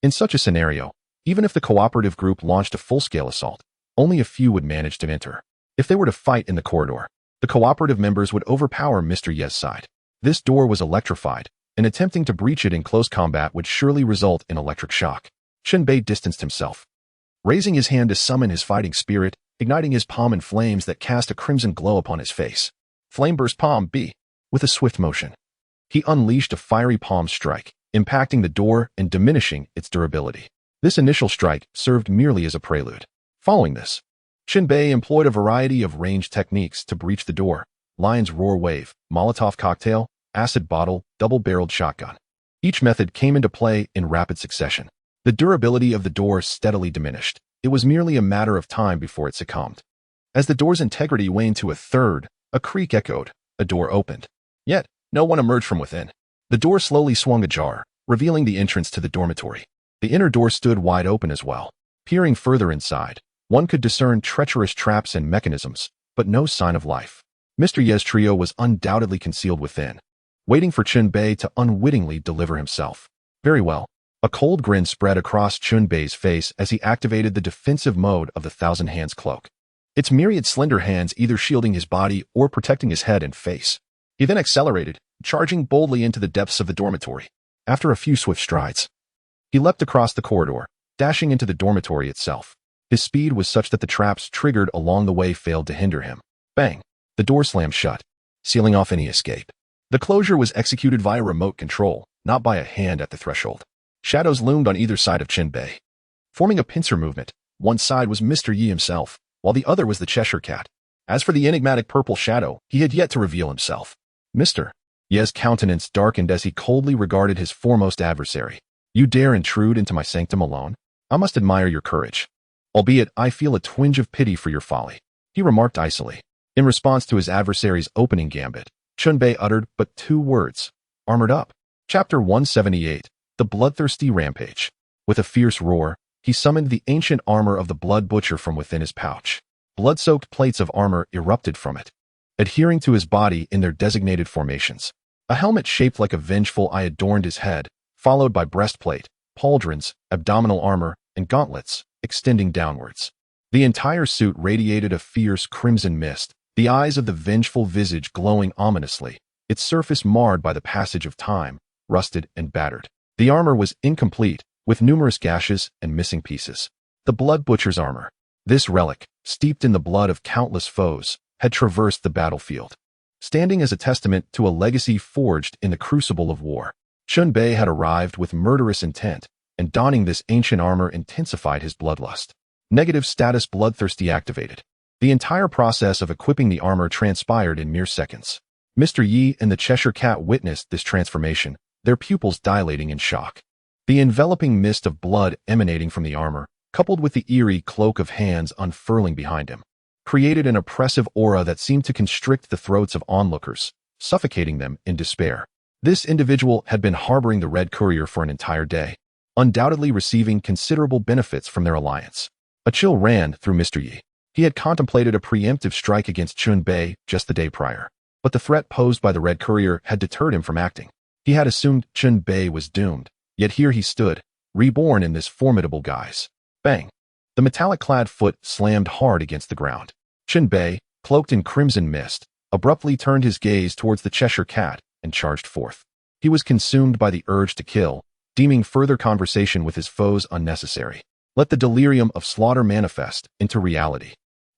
In such a scenario, even if the cooperative group launched a full-scale assault, only a few would manage to enter. If they were to fight in the corridor, the cooperative members would overpower Mr. Ye's side. This door was electrified, and attempting to breach it in close combat would surely result in electric shock. Chen Bei distanced himself, raising his hand to summon his fighting spirit, igniting his palm in flames that cast a crimson glow upon his face. Flame burst palm B. With a swift motion, he unleashed a fiery palm strike, impacting the door and diminishing its durability. This initial strike served merely as a prelude. Following this, Chen Bei employed a variety of ranged techniques to breach the door: lion's roar wave, Molotov cocktail, acid bottle, double-barreled shotgun. Each method came into play in rapid succession. The durability of the door steadily diminished. It was merely a matter of time before it succumbed. As the door's integrity waned to a third, a creak echoed. A door opened. Yet, no one emerged from within. The door slowly swung ajar, revealing the entrance to the dormitory. The inner door stood wide open as well. Peering further inside, one could discern treacherous traps and mechanisms, but no sign of life. Mr. Ye's trio was undoubtedly concealed within, waiting for Chen Bei to unwittingly deliver himself. Very well. A cold grin spread across Chen Bei's face as he activated the defensive mode of the Thousand Hands cloak, its myriad slender hands either shielding his body or protecting his head and face. He then accelerated, charging boldly into the depths of the dormitory. After a few swift strides, he leapt across the corridor, dashing into the dormitory itself. His speed was such that the traps triggered along the way failed to hinder him. Bang! The door slammed shut, sealing off any escape. The closure was executed via remote control, not by a hand at the threshold. Shadows loomed on either side of Chen Bei, forming a pincer movement. One side was Mr. Yi himself, while the other was the Cheshire Cat. As for the enigmatic purple shadow, he had yet to reveal himself. Mr. Ye's countenance darkened as he coldly regarded his foremost adversary. You dare intrude into my sanctum alone? I must admire your courage. Albeit I feel a twinge of pity for your folly, he remarked icily. In response to his adversary's opening gambit, Chen Bei uttered but two words: armored up. Chapter 178, The Bloodthirsty Rampage. With a fierce roar, he summoned the ancient armor of the Blood Butcher from within his pouch. Blood-soaked plates of armor erupted from it, adhering to his body in their designated formations. A helmet shaped like a vengeful eye adorned his head, followed by breastplate, pauldrons, abdominal armor, and gauntlets, extending downwards. The entire suit radiated a fierce crimson mist, the eyes of the vengeful visage glowing ominously, its surface marred by the passage of time, rusted and battered. The armor was incomplete, with numerous gashes and missing pieces. The Blood Butcher's armor. This relic, steeped in the blood of countless foes, had traversed the battlefield, standing as a testament to a legacy forged in the crucible of war. Chen Bei had arrived with murderous intent, and donning this ancient armor intensified his bloodlust. Negative status bloodthirsty activated. The entire process of equipping the armor transpired in mere seconds. Mr. Yi and the Cheshire Cat witnessed this transformation, their pupils dilating in shock. The enveloping mist of blood emanating from the armor, coupled with the eerie cloak of hands unfurling behind him, created an oppressive aura that seemed to constrict the throats of onlookers, suffocating them in despair. This individual had been harboring the Red Courier for an entire day, undoubtedly receiving considerable benefits from their alliance. A chill ran through Mr. Yi. He had contemplated a preemptive strike against Chen Bei just the day prior, but the threat posed by the Red Courier had deterred him from acting. He had assumed Chen Bei was doomed, yet here he stood, reborn in this formidable guise. Bang! The metallic-clad foot slammed hard against the ground. Chen Bei, cloaked in crimson mist, abruptly turned his gaze towards the Cheshire Cat and charged forth. He was consumed by the urge to kill, deeming further conversation with his foes unnecessary. Let the delirium of slaughter manifest into reality.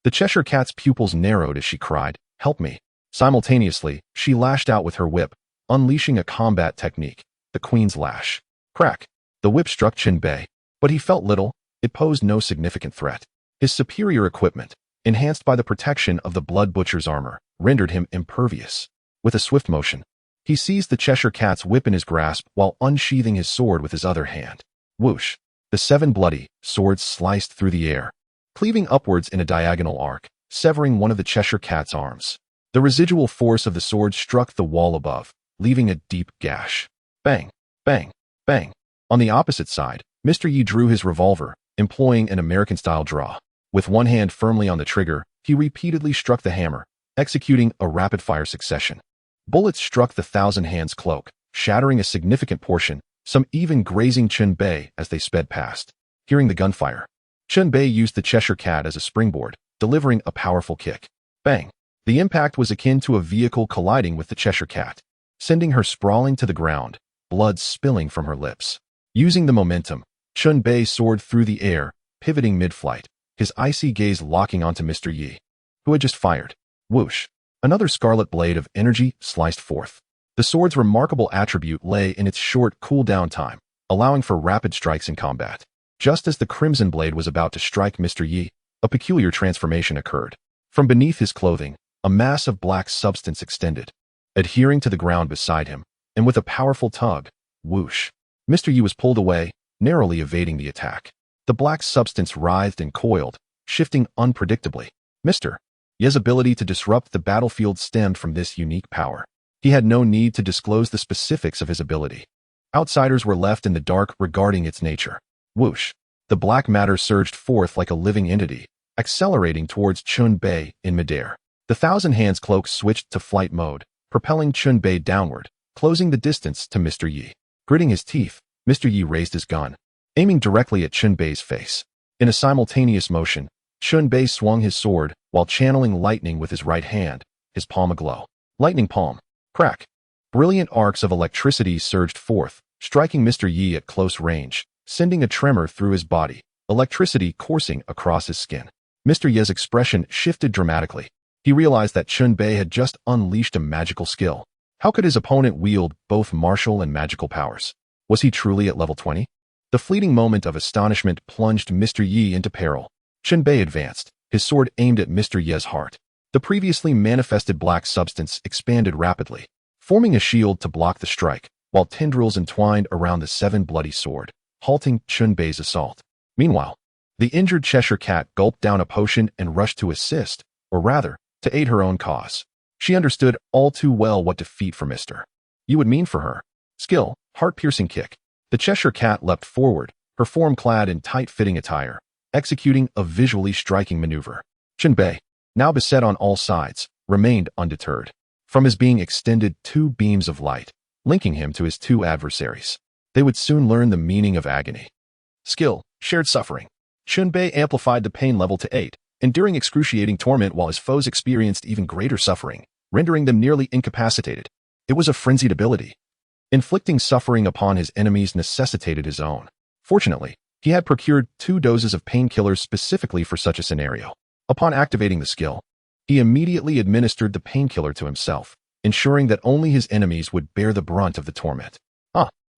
The Cheshire Cat's pupils narrowed as she cried, "Help me." Simultaneously, she lashed out with her whip, unleashing a combat technique, the Queen's Lash. Crack! The whip struck Chen Bei, but he felt little. It posed no significant threat. His superior equipment, enhanced by the protection of the Blood Butcher's armor, rendered him impervious. With a swift motion, he seized the Cheshire Cat's whip in his grasp while unsheathing his sword with his other hand. Whoosh! The 7 bloody swords sliced through the air, cleaving upwards in a diagonal arc, severing one of the Cheshire Cat's arms. The residual force of the sword struck the wall above, leaving a deep gash. Bang! Bang! Bang! On the opposite side, Mr. Yi drew his revolver, employing an American-style draw. With one hand firmly on the trigger, he repeatedly struck the hammer, executing a rapid-fire succession. Bullets struck the Thousand Hands cloak, shattering a significant portion, some even grazing Chen Bei as they sped past. Hearing the gunfire, Chen Bei used the Cheshire Cat as a springboard, delivering a powerful kick. Bang! The impact was akin to a vehicle colliding with the Cheshire Cat, sending her sprawling to the ground, blood spilling from her lips. Using the momentum, Chen Bei soared through the air, pivoting mid-flight, his icy gaze locking onto Mr. Yi, who had just fired. Whoosh! Another scarlet blade of energy sliced forth. The sword's remarkable attribute lay in its short cool-down time, allowing for rapid strikes in combat. Just as the crimson blade was about to strike Mr. Yi, a peculiar transformation occurred. From beneath his clothing, a mass of black substance extended, adhering to the ground beside him, and with a powerful tug, whoosh, Mr. Yi was pulled away, narrowly evading the attack. The black substance writhed and coiled, shifting unpredictably. Mr. Yi's ability to disrupt the battlefield stemmed from this unique power. He had no need to disclose the specifics of his ability. Outsiders were left in the dark regarding its nature. Whoosh! The black matter surged forth like a living entity, accelerating towards Chen Bei in midair. The Thousand Hands cloak switched to flight mode, propelling Chen Bei downward, closing the distance to Mr. Yi. Gritting his teeth, Mr. Yi raised his gun, aiming directly at Chen Bei's face. In a simultaneous motion, Chen Bei swung his sword while channeling lightning with his right hand, his palm aglow. Lightning palm. Crack. Brilliant arcs of electricity surged forth, striking Mr. Yi at close range, sending a tremor through his body, electricity coursing across his skin. Mr. Yi's expression shifted dramatically. He realized that Chen Bei had just unleashed a magical skill. How could his opponent wield both martial and magical powers? Was he truly at level 20? The fleeting moment of astonishment plunged Mr. Yi into peril. Chen Bei advanced, his sword aimed at Mr. Yi's heart. The previously manifested black substance expanded rapidly, forming a shield to block the strike, while tendrils entwined around the seven bloody sword, halting Chen Bei's assault. Meanwhile, the injured Cheshire Cat gulped down a potion and rushed to assist, or rather, to aid her own cause. She understood all too well what defeat for Mr. Yi would mean for her. Skill, heart-piercing kick. The Cheshire Cat leapt forward, her form clad in tight-fitting attire, executing a visually striking maneuver. Chen Bei, now beset on all sides, remained undeterred. From his being extended two beams of light, linking him to his two adversaries. They would soon learn the meaning of agony. Skill, shared suffering. Chen Bei amplified the pain level to 8, enduring excruciating torment while his foes experienced even greater suffering, rendering them nearly incapacitated. It was a frenzied ability. Inflicting suffering upon his enemies necessitated his own. Fortunately, he had procured 2 doses of painkillers specifically for such a scenario. Upon activating the skill, he immediately administered the painkiller to himself, ensuring that only his enemies would bear the brunt of the torment.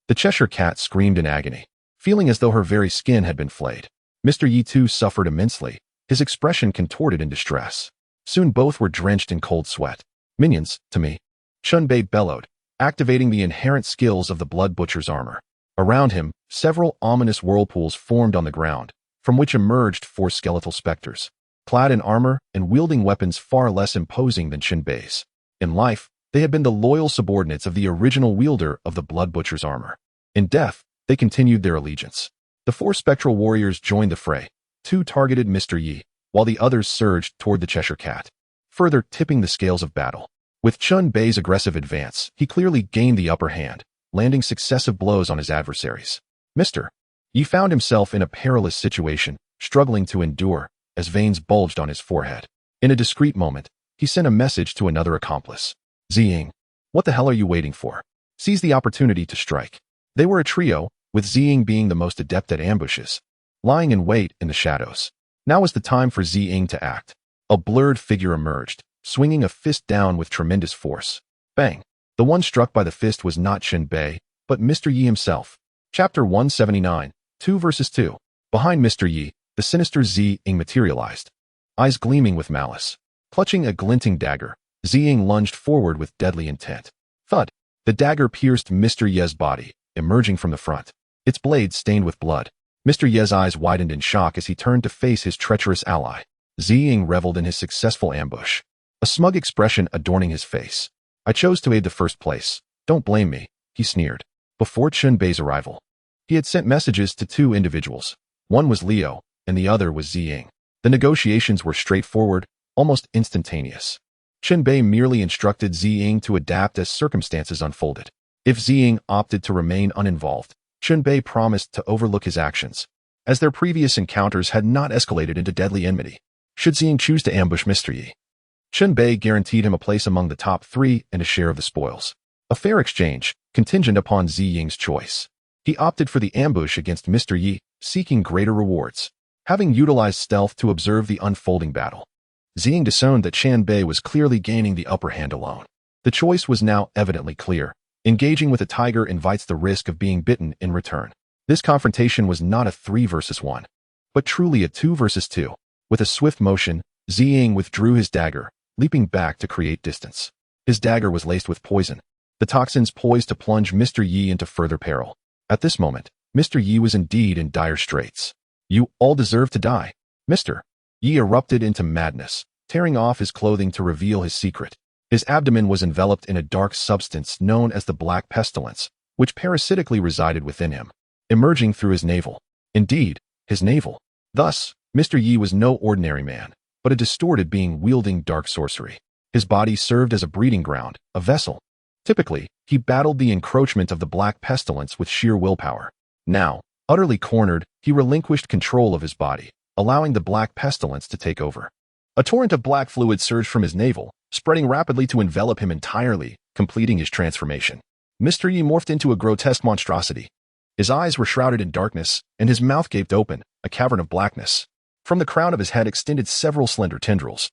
The Cheshire Cat screamed in agony, feeling as though her very skin had been flayed. Mr. Yi too suffered immensely, his expression contorted in distress. Soon both were drenched in cold sweat. Minions, to me. Chen Bei bellowed, activating the inherent skills of the Blood Butcher's armor. Around him, several ominous whirlpools formed on the ground, from which emerged 4 skeletal specters, clad in armor and wielding weapons far less imposing than Chen Bei's. In life, they had been the loyal subordinates of the original wielder of the Blood Butcher's armor. In death, they continued their allegiance. The 4 spectral warriors joined the fray. 2 targeted Mr. Yi, while the others surged toward the Cheshire Cat, further tipping the scales of battle. With Chen Bei's aggressive advance, he clearly gained the upper hand, landing successive blows on his adversaries. Mr. Yi found himself in a perilous situation, struggling to endure, as veins bulged on his forehead. In a discreet moment, he sent a message to another accomplice. Ziying, what the hell are you waiting for? Seize the opportunity to strike. They were a trio, with Ziying being the most adept at ambushes, lying in wait in the shadows. Now was the time for Ziying to act. A blurred figure emerged, swinging a fist down with tremendous force. Bang! The one struck by the fist was not Chen Bei, but Mr. Yi himself. Chapter 179, 2 vs 2. Behind Mr. Yi, the sinister Ziying materialized, eyes gleaming with malice. Clutching a glinting dagger, Ziying lunged forward with deadly intent. Thud! The dagger pierced Mr. Yi's body, emerging from the front, its blade stained with blood. Mr. Yi's eyes widened in shock as he turned to face his treacherous ally. Ziying reveled in his successful ambush, a smug expression adorning his face. I chose to aid the first place. Don't blame me, he sneered. Before Chen Bei's arrival, He had sent messages to two individuals. One was Leo, and the other was Ziying. The negotiations were straightforward, almost instantaneous. Chen Bei merely instructed Ziying to adapt as circumstances unfolded. If Ziying opted to remain uninvolved, Chen Bei promised to overlook his actions, as their previous encounters had not escalated into deadly enmity. Should Ziying choose to ambush Mr. Yi, Chen Bei guaranteed him a place among the top 3 and a share of the spoils. A fair exchange, contingent upon Ziying's choice. He opted for the ambush against Mr. Yi, seeking greater rewards, having utilized stealth to observe the unfolding battle. Ziying discerned that Chen Bei was clearly gaining the upper hand alone. The choice was now evidently clear. Engaging with a tiger invites the risk of being bitten in return. This confrontation was not a 3 versus 1, but truly a 2 versus 2. With a swift motion, Ziying withdrew his dagger, leaping back to create distance. His dagger was laced with poison, the toxins poised to plunge Mr. Yi into further peril. At this moment, Mr. Yi was indeed in dire straits. "You all deserve to die." Mr. Yi erupted into madness, tearing off his clothing to reveal his secret. His abdomen was enveloped in a dark substance known as the black pestilence, which parasitically resided within him, emerging through his navel. Indeed, his navel. Thus, Mr. Yi was no ordinary man, but a distorted being wielding dark sorcery. His body served as a breeding ground, a vessel. Typically, he battled the encroachment of the black pestilence with sheer willpower. Now, utterly cornered, he relinquished control of his body, allowing the black pestilence to take over. A torrent of black fluid surged from his navel, spreading rapidly to envelop him entirely, completing his transformation. Mr. Yi morphed into a grotesque monstrosity. His eyes were shrouded in darkness, and his mouth gaped open, a cavern of blackness. From the crown of his head extended several slender tendrils,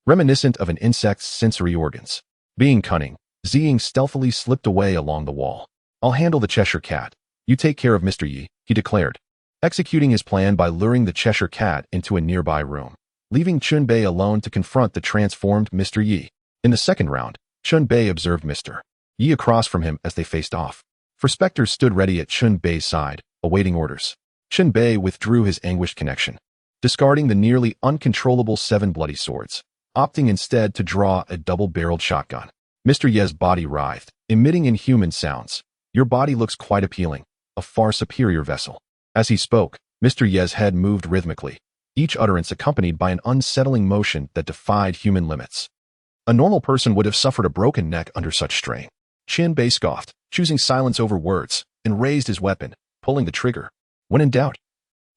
reminiscent of an insect's sensory organs. Being cunning, Ziying stealthily slipped away along the wall. "I'll handle the Cheshire Cat. You take care of Mr. Yi," he declared, executing his plan by luring the Cheshire Cat into a nearby room, leaving Chen Bei alone to confront the transformed Mr. Yi. In the second round, Chen Bei observed Mr. Yi across from him as they faced off. 4 specters stood ready at Chen Bei's side, awaiting orders. Chen Bei withdrew his anguished connection, discarding the nearly uncontrollable 7 bloody swords, opting instead to draw a double-barreled shotgun. Mr. Yi's body writhed, emitting inhuman sounds. "Your body looks quite appealing, a far superior vessel." As he spoke, Mr. Yi's head moved rhythmically, each utterance accompanied by an unsettling motion that defied human limits. A normal person would have suffered a broken neck under such strain. Chen Bei scoffed, choosing silence over words, and raised his weapon, pulling the trigger. When in doubt,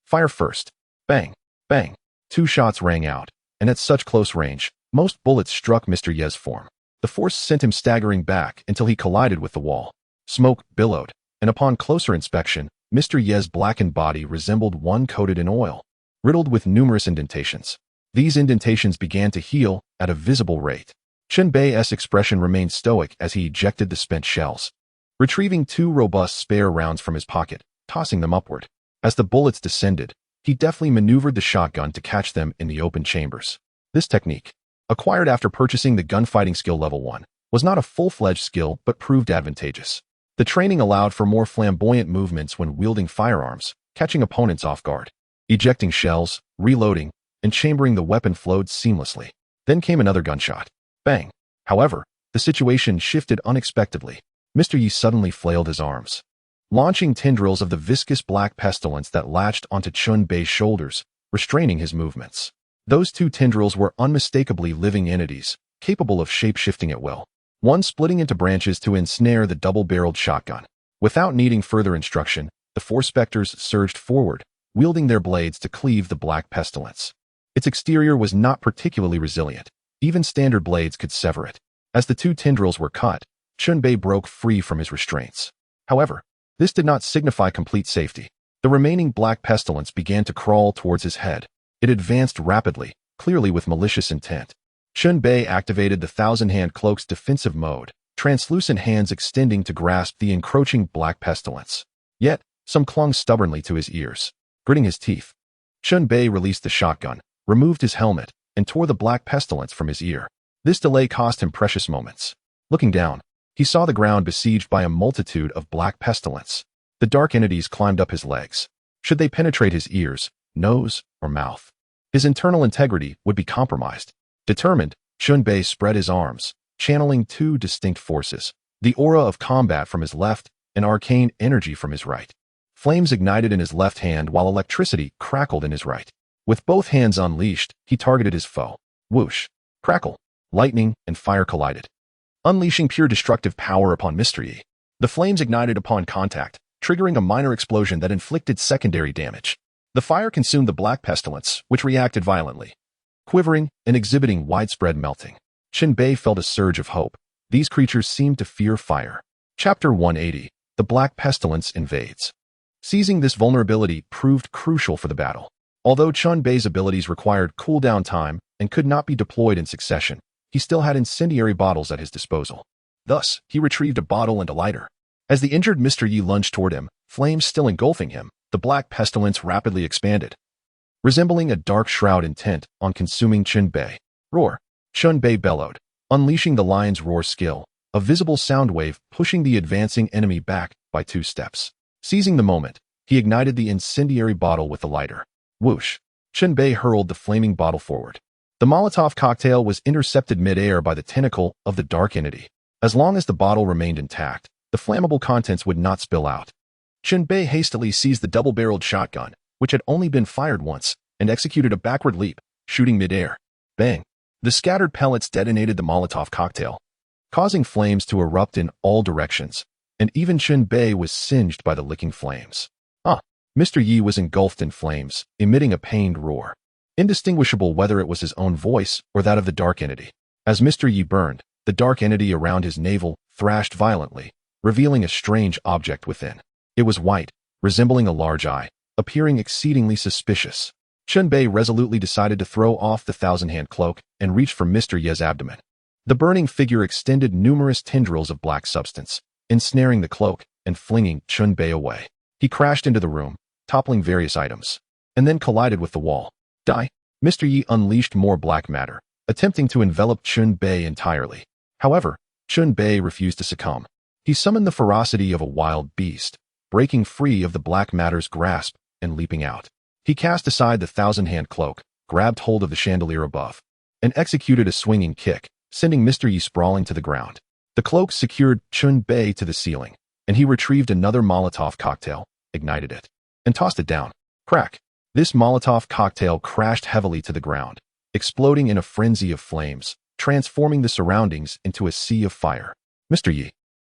fire first. Bang, bang. 2 shots rang out, and at such close range, most bullets struck Mr. Yi's form. The force sent him staggering back until he collided with the wall. Smoke billowed, and upon closer inspection, Mr. Yi's blackened body resembled one coated in oil, riddled with numerous indentations. These indentations began to heal at a visible rate. Chen Bei's expression remained stoic as he ejected the spent shells, retrieving 2 robust spare rounds from his pocket, tossing them upward. As the bullets descended, he deftly maneuvered the shotgun to catch them in the open chambers. This technique, acquired after purchasing the gunfighting skill level 1, was not a full-fledged skill but proved advantageous. The training allowed for more flamboyant movements when wielding firearms, catching opponents off guard. Ejecting shells, reloading, and chambering the weapon flowed seamlessly. Then came another gunshot. Bang. However, the situation shifted unexpectedly. Mr. Yi suddenly flailed his arms, launching tendrils of the viscous black pestilence that latched onto Chen Bei's shoulders, restraining his movements. Those 2 tendrils were unmistakably living entities, capable of shape-shifting at will, one splitting into branches to ensnare the double-barreled shotgun. Without needing further instruction, the 4 specters surged forward, wielding their blades to cleave the black pestilence. Its exterior was not particularly resilient. Even standard blades could sever it. As the 2 tendrils were cut, Chen Bei broke free from his restraints. However, this did not signify complete safety. The remaining black pestilence began to crawl towards his head. It advanced rapidly, clearly with malicious intent. Chen Bei activated the Thousand-Hand Cloak's defensive mode, translucent hands extending to grasp the encroaching black pestilence. Yet, some clung stubbornly to his ears. Gritting his teeth, Chen Bei released the shotgun, removed his helmet, and tore the black pestilence from his ear. This delay cost him precious moments. Looking down, he saw the ground besieged by a multitude of black pestilence. The dark entities climbed up his legs. Should they penetrate his ears, nose, or mouth, his internal integrity would be compromised. Determined, Chen Bei spread his arms, channeling 2 distinct forces, the aura of combat from his left and arcane energy from his right. Flames ignited in his left hand while electricity crackled in his right. With both hands unleashed, he targeted his foe. Whoosh! Crackle! Lightning and fire collided, unleashing pure destructive power upon Mr. Yi. The flames ignited upon contact, triggering a minor explosion that inflicted secondary damage. The fire consumed the black pestilence, which reacted violently, quivering and exhibiting widespread melting. Chen Bei felt a surge of hope. These creatures seemed to fear fire. Chapter 180. The Black Pestilence Invades. Seizing this vulnerability proved crucial for the battle. Although Chen Bei's abilities required cooldown time and could not be deployed in succession, he still had incendiary bottles at his disposal. Thus, he retrieved a bottle and a lighter. As the injured Mr. Yi lunged toward him, flames still engulfing him, the black pestilence rapidly expanded, resembling a dark shroud intent on consuming Chen Bei. Roar! Chen Bei bellowed, unleashing the lion's roar skill, a visible sound wave pushing the advancing enemy back by 2 steps. Seizing the moment, he ignited the incendiary bottle with the lighter. Whoosh! Chen Bei hurled the flaming bottle forward. The Molotov cocktail was intercepted mid-air by the tentacle of the dark entity. As long as the bottle remained intact, the flammable contents would not spill out. Chen Bei hastily seized the double-barreled shotgun, which had only been fired once, and executed a backward leap, shooting mid-air. Bang! The scattered pellets detonated the Molotov cocktail, causing flames to erupt in all directions, and even Chen Bei was singed by the licking flames. Mr. Yi was engulfed in flames, emitting a pained roar, indistinguishable whether it was his own voice or that of the dark entity. As Mr. Yi burned, the dark entity around his navel thrashed violently, revealing a strange object within. It was white, resembling a large eye, appearing exceedingly suspicious. Chen Bei resolutely decided to throw off the thousand-hand cloak and reach for Mr. Yi's abdomen. The burning figure extended numerous tendrils of black substance, ensnaring the cloak and flinging Chen Bei away. He crashed into the room, toppling various items, and then collided with the wall. Die! Mr. Yi unleashed more black matter, attempting to envelop Chen Bei entirely. However, Chen Bei refused to succumb. He summoned the ferocity of a wild beast, breaking free of the black matter's grasp and leaping out. He cast aside the thousand-hand cloak, grabbed hold of the chandelier above, and executed a swinging kick, sending Mr. Yi sprawling to the ground. The cloak secured Chen Bei to the ceiling, and he retrieved another Molotov cocktail, ignited it, and tossed it down. Crack! This Molotov cocktail crashed heavily to the ground, exploding in a frenzy of flames, transforming the surroundings into a sea of fire. Mr. Yi,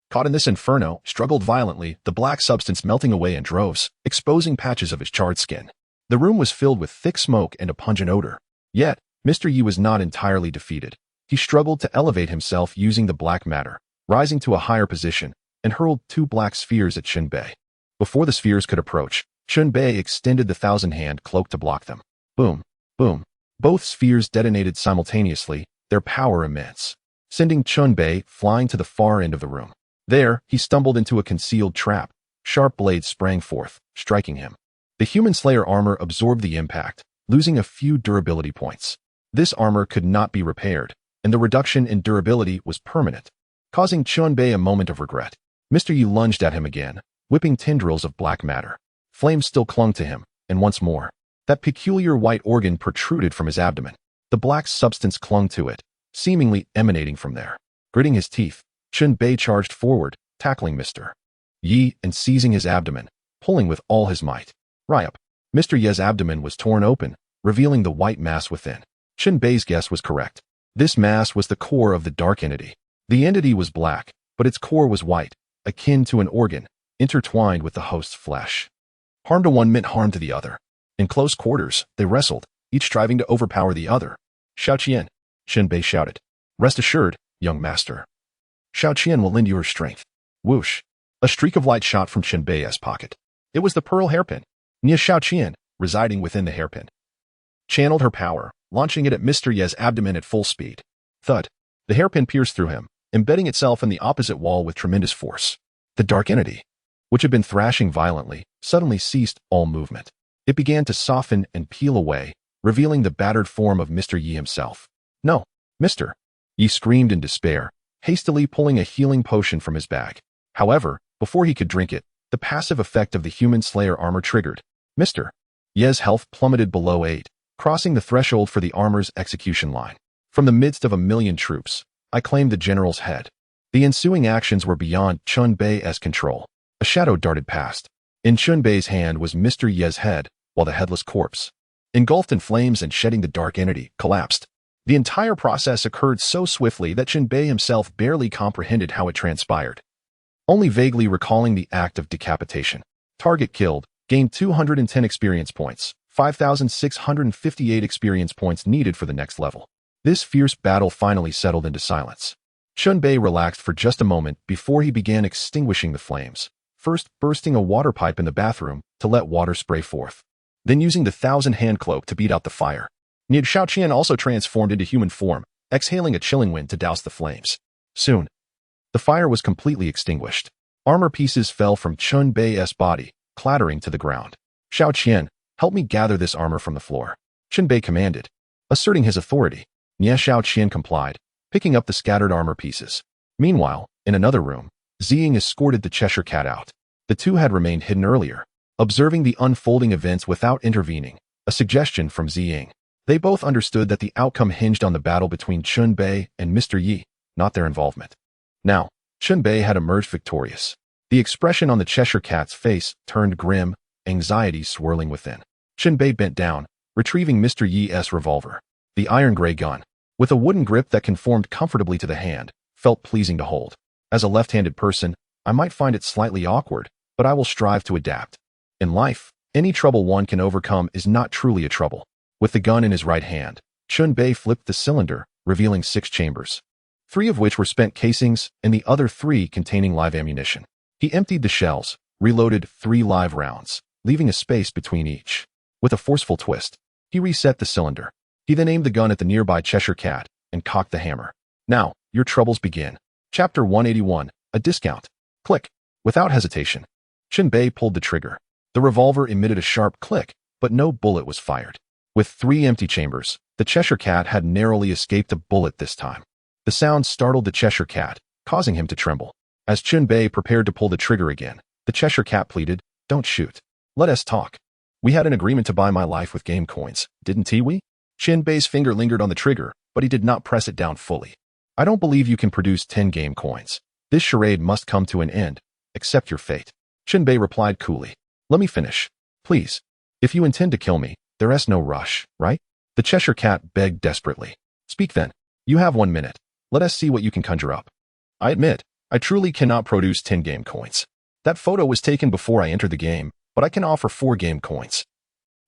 caught in this inferno, struggled violently, the black substance melting away in droves, exposing patches of his charred skin. The room was filled with thick smoke and a pungent odor. Yet, Mr. Yi was not entirely defeated. He struggled to elevate himself using the black matter, rising to a higher position, and hurled 2 black spheres at Chen Bei. Before the spheres could approach, Chen Bei extended the thousand-hand cloak to block them. Boom! Boom! Both spheres detonated simultaneously, their power immense, sending Chen Bei flying to the far end of the room. There, he stumbled into a concealed trap. Sharp blades sprang forth, striking him. The Human Slayer armor absorbed the impact, losing a few durability points. This armor could not be repaired, and the reduction in durability was permanent, causing Chen Bei a moment of regret. Mr. Yi lunged at him again, whipping tendrils of black matter. Flames still clung to him, and once more, that peculiar white organ protruded from his abdomen. The black substance clung to it, seemingly emanating from there. Gritting his teeth, Chen Bei charged forward, tackling Mr. Yi and seizing his abdomen, pulling with all his might. Ryup! Mr. Yi's abdomen was torn open, revealing the white mass within. Chen Bei's guess was correct. This mass was the core of the dark entity. The entity was black, but its core was white, akin to an organ, intertwined with the host's flesh. Harm to one meant harm to the other. In close quarters, they wrestled, each striving to overpower the other. Xiao Qian, Chen Bei shouted. Rest assured, young master. Xiao Qian will lend you her strength. Whoosh! A streak of light shot from Chen Bei's pocket. It was the pearl hairpin. Nia Xiao Qian, residing within the hairpin, channeled her power, launching it at Mr. Yi's abdomen at full speed. Thud! The hairpin pierced through him, embedding itself in the opposite wall with tremendous force. The dark entity, which had been thrashing violently, suddenly ceased all movement. It began to soften and peel away, revealing the battered form of Mr. Yi himself. No, Mr. Yi screamed in despair, hastily pulling a healing potion from his bag. However, before he could drink it, the passive effect of the Human Slayer armor triggered. Mr. Yi's health plummeted below 8, crossing the threshold for the armor's execution line. From the midst of 1,000,000 troops, I claimed the general's head. The ensuing actions were beyond Chen Bei's control. A shadow darted past, In Chen Bei's hand was Mr. Ye's head, while the headless corpse, engulfed in flames and shedding the dark entity, collapsed. The entire process occurred so swiftly that Chen Bei himself barely comprehended how it transpired, only vaguely recalling the act of decapitation. Target killed, gained 210 experience points, 5,658 experience points needed for the next level. This fierce battle finally settled into silence. Chen Bei relaxed for just a moment before he began extinguishing the flames, first bursting a water pipe in the bathroom to let water spray forth, then using the 1,000-hand cloak to beat out the fire. Nian Shaoqian also transformed into human form, exhaling a chilling wind to douse the flames. Soon, the fire was completely extinguished. Armor pieces fell from Chen Bei's body, clattering to the ground. Shaoqian, help me gather this armor from the floor, Chen Bei commanded, asserting his authority. Nian Shaoqian complied, picking up the scattered armor pieces. Meanwhile, in another room, Ziying escorted the Cheshire Cat out. The two had remained hidden earlier, observing the unfolding events without intervening, a suggestion from Ziying. They both understood that the outcome hinged on the battle between Chen Bei and Mr. Yi, not their involvement. Now, Chen Bei had emerged victorious. The expression on the Cheshire Cat's face turned grim, anxiety swirling within. Chen Bei bent down, retrieving Mr. Yi's revolver. The iron-gray gun, with a wooden grip that conformed comfortably to the hand, felt pleasing to hold. As a left-handed person, I might find it slightly awkward, but I will strive to adapt. In life, any trouble one can overcome is not truly a trouble. With the gun in his right hand, Chen Bei flipped the cylinder, revealing 6 chambers, 3 of which were spent casings and the other 3 containing live ammunition. He emptied the shells, reloaded 3 live rounds, leaving a space between each. With a forceful twist, he reset the cylinder. He then aimed the gun at the nearby Cheshire Cat and cocked the hammer. Now, your troubles begin. Chapter 181, a discount. Click. Without hesitation, Chen Bei pulled the trigger. The revolver emitted a sharp click, but no bullet was fired. With 3 empty chambers, the Cheshire Cat had narrowly escaped a bullet this time. The sound startled the Cheshire Cat, causing him to tremble. As Chen Bei prepared to pull the trigger again, the Cheshire Cat pleaded, "Don't shoot. Let us talk. We had an agreement to buy my life with game coins, didn't we?" Chen Bei's finger lingered on the trigger, but he did not press it down fully. "I don't believe you can produce 10 game coins. This charade must come to an end. Accept your fate." Chen Bei replied coolly. "Let me finish. Please. If you intend to kill me, there is no rush, right?" The Cheshire Cat begged desperately. "Speak then. You have 1 minute. Let us see what you can conjure up." "I admit, I truly cannot produce 10 game coins. That photo was taken before I entered the game, but I can offer 4 game coins.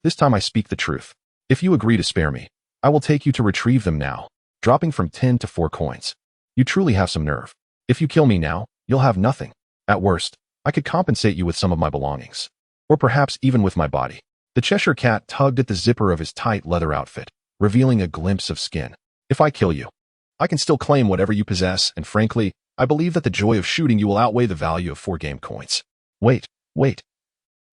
This time I speak the truth. If you agree to spare me, I will take you to retrieve them now, dropping from 10 to 4 coins. You truly have some nerve. If you kill me now, you'll have nothing. At worst, I could compensate you with some of my belongings, or perhaps even with my body." The Cheshire Cat tugged at the zipper of his tight leather outfit, revealing a glimpse of skin. "If I kill you, I can still claim whatever you possess, and frankly, I believe that the joy of shooting you will outweigh the value of 4 game coins." Wait.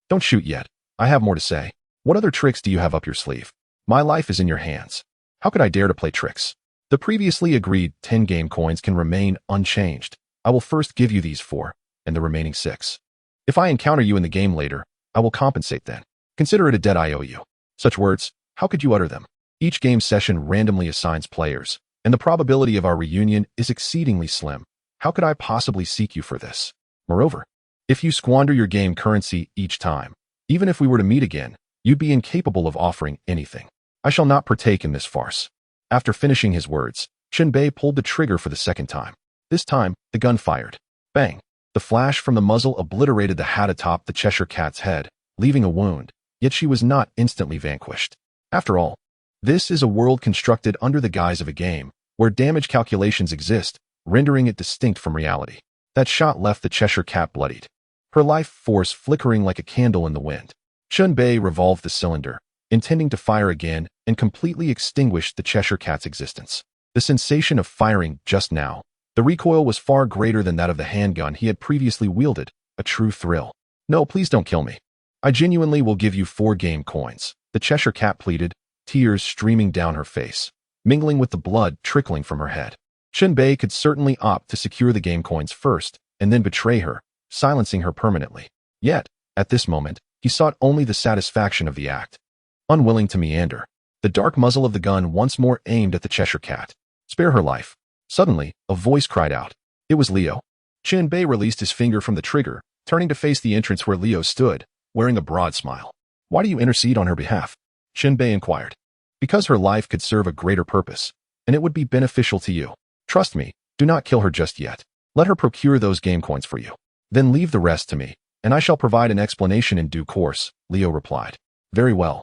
Don't shoot yet. I have more to say. What other tricks do you have up your sleeve? My life is in your hands. How could I dare to play tricks? The previously agreed 10 game coins can remain unchanged. I will first give you these 4, and the remaining 6. If I encounter you in the game later, I will compensate then. Consider it a debt I owe you. Such words, how could you utter them? Each game session randomly assigns players, and the probability of our reunion is exceedingly slim. How could I possibly seek you for this? Moreover, if you squander your game currency each time, even if we were to meet again, you'd be incapable of offering anything. I shall not partake in this farce." After finishing his words, Chen Bei pulled the trigger for the 2nd time. This time, the gun fired. Bang! The flash from the muzzle obliterated the hat atop the Cheshire Cat's head, leaving a wound, yet she was not instantly vanquished. After all, this is a world constructed under the guise of a game, where damage calculations exist, rendering it distinct from reality. That shot left the Cheshire Cat bloodied, her life force flickering like a candle in the wind. Chen Bei revolved the cylinder, intending to fire again and completely extinguish the Cheshire Cat's existence. The sensation of firing just now, the recoil was far greater than that of the handgun he had previously wielded, a true thrill. "No, please don't kill me. I genuinely will give you 4 game coins," the Cheshire Cat pleaded, tears streaming down her face, mingling with the blood trickling from her head. Chen Bei could certainly opt to secure the game coins first and then betray her, silencing her permanently. Yet, at this moment, he sought only the satisfaction of the act. Unwilling to meander, the dark muzzle of the gun once more aimed at the Cheshire Cat. "Spare her life." Suddenly, a voice cried out. It was Leo. Chen Bei released his finger from the trigger, turning to face the entrance where Leo stood, wearing a broad smile. Why do you intercede on her behalf? Chen Bei inquired. Because her life could serve a greater purpose, and it would be beneficial to you. Trust me, do not kill her just yet. Let her procure those game coins for you. Then leave the rest to me, and I shall provide an explanation in due course, Leo replied. Very well.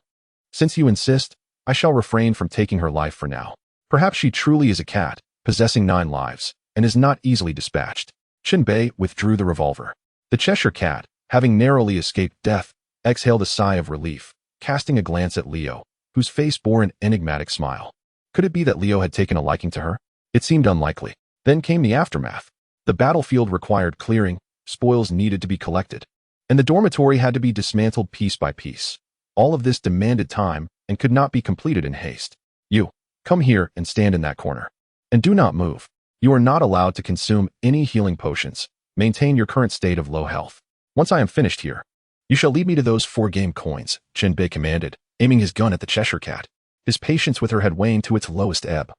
Since you insist, I shall refrain from taking her life for now. Perhaps she truly is a cat, possessing 9 lives, and is not easily dispatched. Chen Bei withdrew the revolver. The Cheshire Cat, having narrowly escaped death, exhaled a sigh of relief, casting a glance at Leo, whose face bore an enigmatic smile. Could it be that Leo had taken a liking to her? It seemed unlikely. Then came the aftermath. The battlefield required clearing, spoils needed to be collected, and the dormitory had to be dismantled piece by piece. All of this demanded time and could not be completed in haste. You, come here and stand in that corner. And do not move. You are not allowed to consume any healing potions. Maintain your current state of low health. Once I am finished here, you shall lead me to those 4 game coins, Chen Bei commanded, aiming his gun at the Cheshire Cat. His patience with her had waned to its lowest ebb.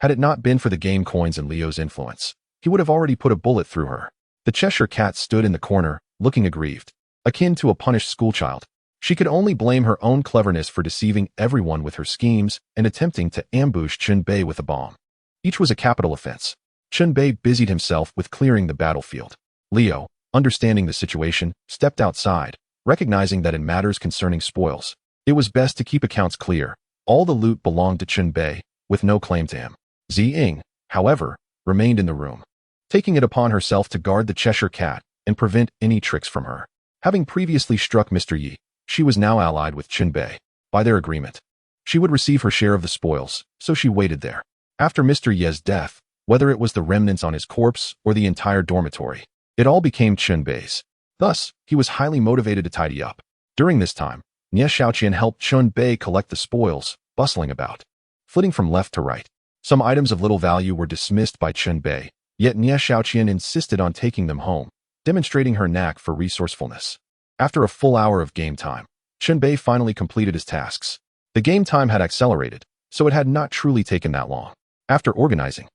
Had it not been for the game coins and Leo's influence, he would have already put a bullet through her. The Cheshire Cat stood in the corner, looking aggrieved, akin to a punished schoolchild. She could only blame her own cleverness for deceiving everyone with her schemes and attempting to ambush Chen Bei with a bomb. Each was a capital offense. Chen Bei busied himself with clearing the battlefield. Leo, understanding the situation, stepped outside, recognizing that in matters concerning spoils, it was best to keep accounts clear. All the loot belonged to Chen Bei, with no claim to him. Ziying, however, remained in the room, taking it upon herself to guard the Cheshire Cat and prevent any tricks from her. Having previously struck Mr. Yi, she was now allied with Chen Bei. By their agreement, she would receive her share of the spoils, so she waited there. After Mr. Ye's death, whether it was the remnants on his corpse or the entire dormitory, it all became Chen Bei's. Thus, he was highly motivated to tidy up. During this time, Nie Xiaoqian helped Chen Bei collect the spoils, bustling about, flitting from left to right. Some items of little value were dismissed by Chen Bei, yet Nie Xiaoqian insisted on taking them home, demonstrating her knack for resourcefulness. After a full hour of game time, Chen Bei finally completed his tasks. The game time had accelerated, so it had not truly taken that long. After organizing,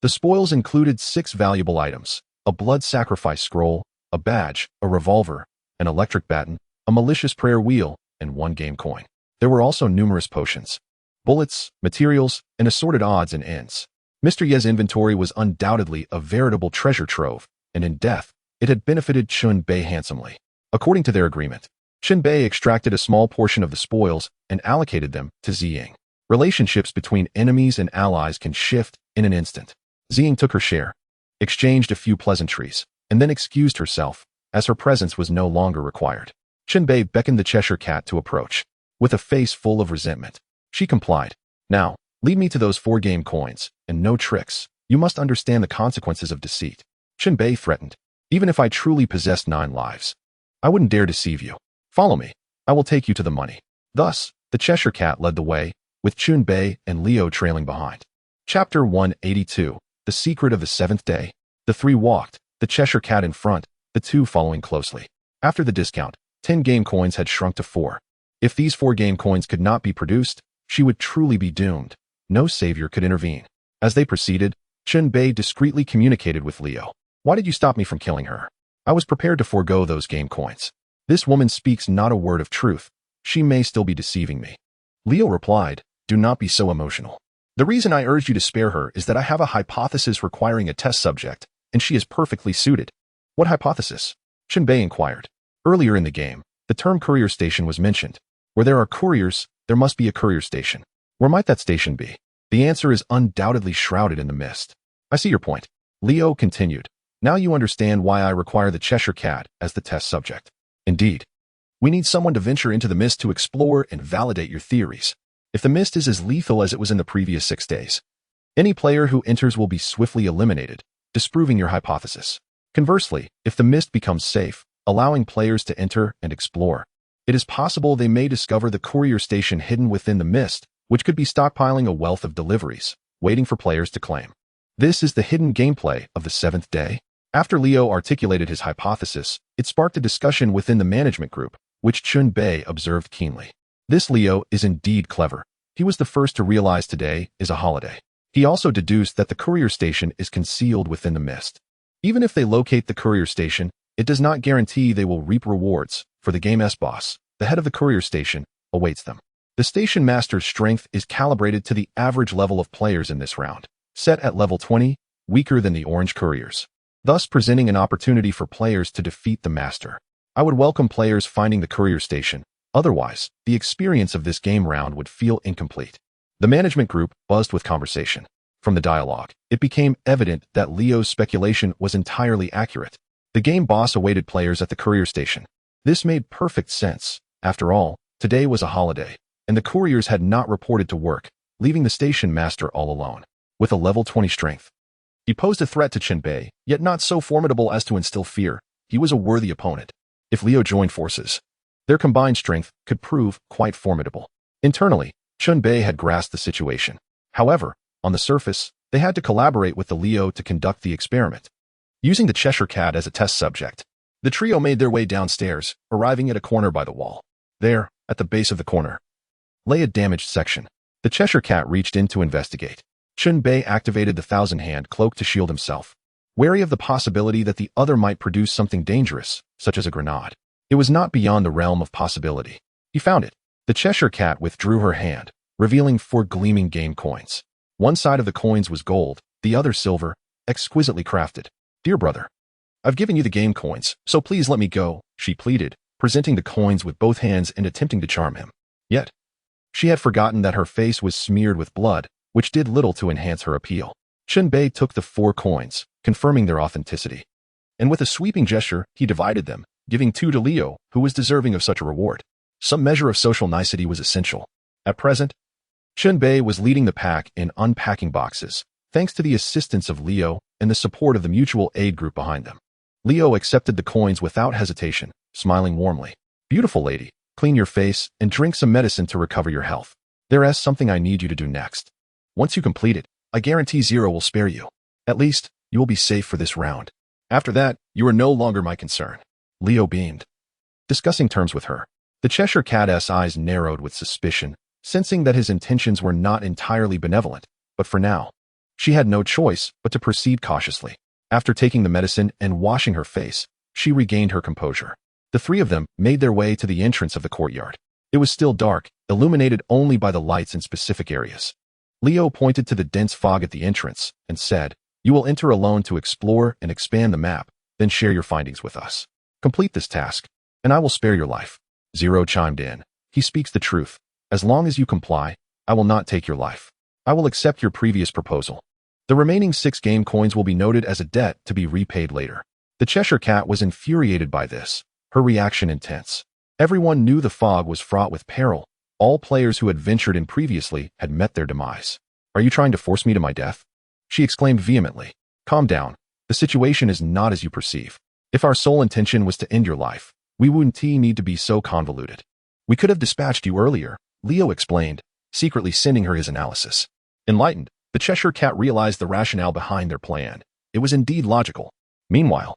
the spoils included 6 valuable items: a blood sacrifice scroll, a badge, a revolver, an electric baton, a malicious prayer wheel, and 1 game coin. There were also numerous potions, bullets, materials, and assorted odds and ends. Mr. Ye's inventory was undoubtedly a veritable treasure trove, and in death, it had benefited Chen Bei handsomely. According to their agreement, Chen Bei extracted a small portion of the spoils and allocated them to Ziying. Relationships between enemies and allies can shift in an instant. Ziying took her share, exchanged a few pleasantries, and then excused herself, as her presence was no longer required. Chen Bei beckoned the Cheshire Cat to approach. With a face full of resentment, she complied. Now, lead me to those 4 game coins, and no tricks. You must understand the consequences of deceit. Chen Bei threatened. Even if I truly possessed 9 lives, I wouldn't dare deceive you. Follow me. I will take you to the money. Thus, the Cheshire Cat led the way, with Chen Bei and Leo trailing behind. Chapter 182, The Secret of the 7th Day. The 3 walked, the Cheshire Cat in front, the 2 following closely. After the discount, 10 game coins had shrunk to 4. If these 4 game coins could not be produced, she would truly be doomed. No savior could intervene. As they proceeded, Chen Bei discreetly communicated with Leo. Why did you stop me from killing her? I was prepared to forego those game coins. This woman speaks not a word of truth. She may still be deceiving me. Leo replied, do not be so emotional. The reason I urged you to spare her is that I have a hypothesis requiring a test subject, and she is perfectly suited. What hypothesis? Chen Bei inquired. Earlier in the game, the term courier station was mentioned. Where there are couriers, there must be a courier station. Where might that station be? The answer is undoubtedly shrouded in the mist. I see your point. Leo continued. Now you understand why I require the Cheshire Cat as the test subject. Indeed. We need someone to venture into the mist to explore and validate your theories. If the mist is as lethal as it was in the previous 6 days, any player who enters will be swiftly eliminated, disproving your hypothesis. Conversely, if the mist becomes safe, allowing players to enter and explore, it is possible they may discover the courier station hidden within the mist, which could be stockpiling a wealth of deliveries, waiting for players to claim. This is the hidden gameplay of the 7th day. After Leo articulated his hypothesis, it sparked a discussion within the management group, which Chen Bei observed keenly. This Leo is indeed clever. He was the first to realize today is a holiday. He also deduced that the courier station is concealed within the mist. Even if they locate the courier station, it does not guarantee they will reap rewards for the game's boss, the head of the courier station, awaits them. The station master's strength is calibrated to the average level of players in this round, set at level 20, weaker than the orange couriers, thus presenting an opportunity for players to defeat the master. I would welcome players finding the courier station, otherwise, the experience of this game round would feel incomplete. The management group buzzed with conversation. From the dialogue, it became evident that Leo's speculation was entirely accurate. The game boss awaited players at the courier station. This made perfect sense. After all, today was a holiday, and the couriers had not reported to work, leaving the station master all alone. With a level 20 strength, he posed a threat to Chen Bei, yet not so formidable as to instill fear. He was a worthy opponent. If Leo joined forces, their combined strength could prove quite formidable. Internally, Chen Bei had grasped the situation. However, on the surface, they had to collaborate with the Leo to conduct the experiment. Using the Cheshire Cat as a test subject, the trio made their way downstairs, arriving at a corner by the wall. There, at the base of the corner, lay a damaged section. The Cheshire Cat reached in to investigate. Chen Bei activated the thousand-hand cloak to shield himself, wary of the possibility that the other might produce something dangerous, such as a grenade. It was not beyond the realm of possibility. He found it. The Cheshire Cat withdrew her hand, revealing 4 gleaming game coins. One side of the coins was gold, the other silver, exquisitely crafted. "Dear brother, I've given you the game coins, so please let me go," she pleaded, presenting the coins with both hands and attempting to charm him. Yet, she had forgotten that her face was smeared with blood, which did little to enhance her appeal. Chen Bei took the 4 coins, confirming their authenticity. And with a sweeping gesture, he divided them, giving 2 to Leo, who was deserving of such a reward. Some measure of social nicety was essential. At present, Chen Bei was leading the pack in unpacking boxes, thanks to the assistance of Leo and the support of the mutual aid group behind them. Leo accepted the coins without hesitation, smiling warmly. "Beautiful lady, clean your face and drink some medicine to recover your health. There is something I need you to do next. Once you complete it, I guarantee Zero will spare you. At least, you will be safe for this round. After that, you are no longer my concern." Leo beamed. Discussing terms with her, the Cheshire Cat's eyes narrowed with suspicion, sensing that his intentions were not entirely benevolent, but for now, she had no choice but to proceed cautiously. After taking the medicine and washing her face, she regained her composure. The 3 of them made their way to the entrance of the courtyard. It was still dark, illuminated only by the lights in specific areas. Leo pointed to the dense fog at the entrance and said, "You will enter alone to explore and expand the map, then share your findings with us. Complete this task, and I will spare your life." Zero chimed in. "He speaks the truth. As long as you comply, I will not take your life. I will accept your previous proposal. The remaining 6 game coins will be noted as a debt to be repaid later." The Cheshire Cat was infuriated by this, her reaction intense. Everyone knew the fog was fraught with peril. All players who had ventured in previously had met their demise. "Are you trying to force me to my death?" she exclaimed vehemently. "Calm down. The situation is not as you perceive. If our sole intention was to end your life, we wouldn't need to be so convoluted. We could have dispatched you earlier," Leo explained, secretly sending her his analysis. Enlightened, the Cheshire Cat realized the rationale behind their plan. It was indeed logical. Meanwhile,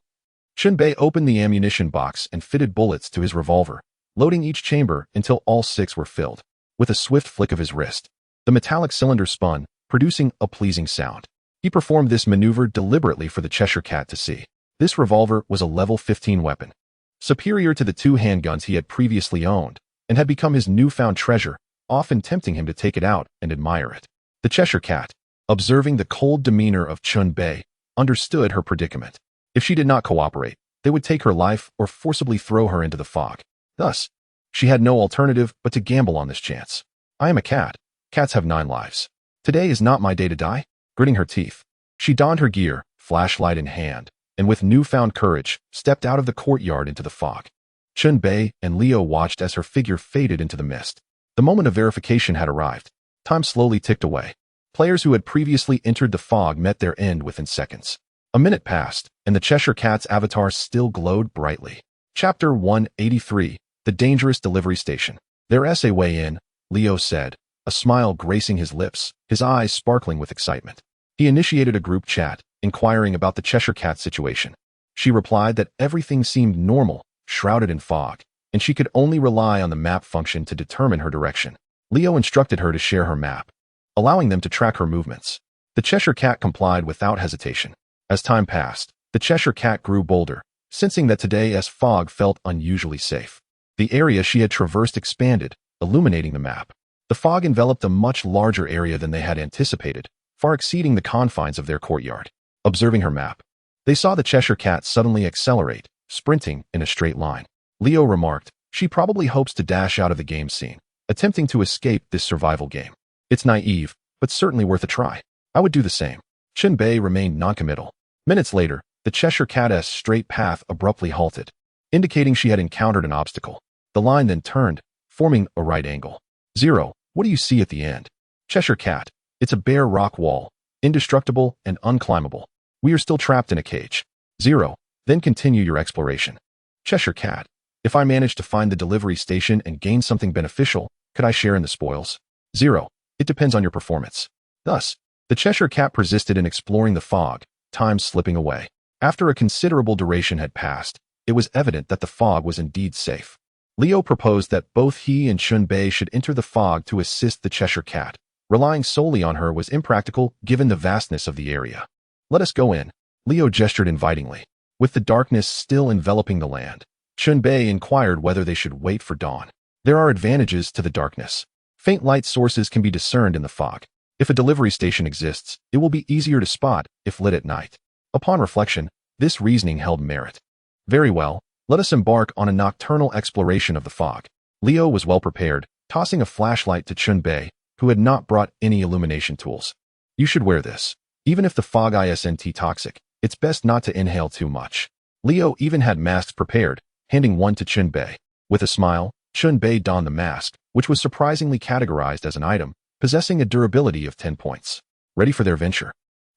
Chen Bei opened the ammunition box and fitted bullets to his revolver, loading each chamber until all 6 were filled. With a swift flick of his wrist, the metallic cylinder spun, producing a pleasing sound. He performed this maneuver deliberately for the Cheshire Cat to see. This revolver was a level 15 weapon, superior to the 2 handguns he had previously owned, and had become his newfound treasure, often tempting him to take it out and admire it. The Cheshire Cat, observing the cold demeanor of Chen Bei, understood her predicament. If she did not cooperate, they would take her life or forcibly throw her into the fog. Thus, she had no alternative but to gamble on this chance. "I am a cat. Cats have 9 lives. Today is not my day to die." Gritting her teeth, she donned her gear, flashlight in hand, and with newfound courage, stepped out of the courtyard into the fog. Chen Bei and Leo watched as her figure faded into the mist. The moment of verification had arrived. Time slowly ticked away. Players who had previously entered the fog met their end within seconds. A minute passed, and the Cheshire Cat's avatar still glowed brightly. Chapter 183, The Dangerous Delivery Station. "Their essay way in," Leo said, a smile gracing his lips, his eyes sparkling with excitement. He initiated a group chat, inquiring about the Cheshire Cat situation. She replied that everything seemed normal, shrouded in fog, and she could only rely on the map function to determine her direction. Leo instructed her to share her map, allowing them to track her movements. The Cheshire Cat complied without hesitation. As time passed, the Cheshire Cat grew bolder, sensing that today's fog felt unusually safe. The area she had traversed expanded, illuminating the map. The fog enveloped a much larger area than they had anticipated, far exceeding the confines of their courtyard. Observing her map, they saw the Cheshire Cat suddenly accelerate, sprinting in a straight line. Leo remarked, "She probably hopes to dash out of the game scene, attempting to escape this survival game. It's naive, but certainly worth a try. I would do the same." Chen Bei remained noncommittal. Minutes later, the Cheshire Cat's straight path abruptly halted, indicating she had encountered an obstacle. The line then turned, forming a right angle. "Zero, what do you see at the end?" Cheshire Cat, "It's a bare rock wall, indestructible and unclimbable. We are still trapped in a cage." "Zero, then continue your exploration." Cheshire Cat, "If I manage to find the delivery station and gain something beneficial, could I share in the spoils?" "Zero, it depends on your performance." Thus, the Cheshire Cat persisted in exploring the fog, time slipping away. After a considerable duration had passed, it was evident that the fog was indeed safe. Leo proposed that both he and Chen Bei should enter the fog to assist the Cheshire Cat. Relying solely on her was impractical given the vastness of the area. "Let us go in," Leo gestured invitingly. With the darkness still enveloping the land, Chen Bei inquired whether they should wait for dawn. There are advantages to the darkness. Faint light sources can be discerned in the fog. If a delivery station exists, it will be easier to spot if lit at night. Upon reflection, this reasoning held merit. "Very well, let us embark on a nocturnal exploration of the fog." Leo was well prepared, tossing a flashlight to Chen Bei, who had not brought any illumination tools. "You should wear this. Even if the fog isn't toxic, it's best not to inhale too much." Leo even had masks prepared, handing one to Chen Bei. With a smile, Chen Bei donned the mask, which was surprisingly categorized as an item, possessing a durability of 10 points. Ready for their venture,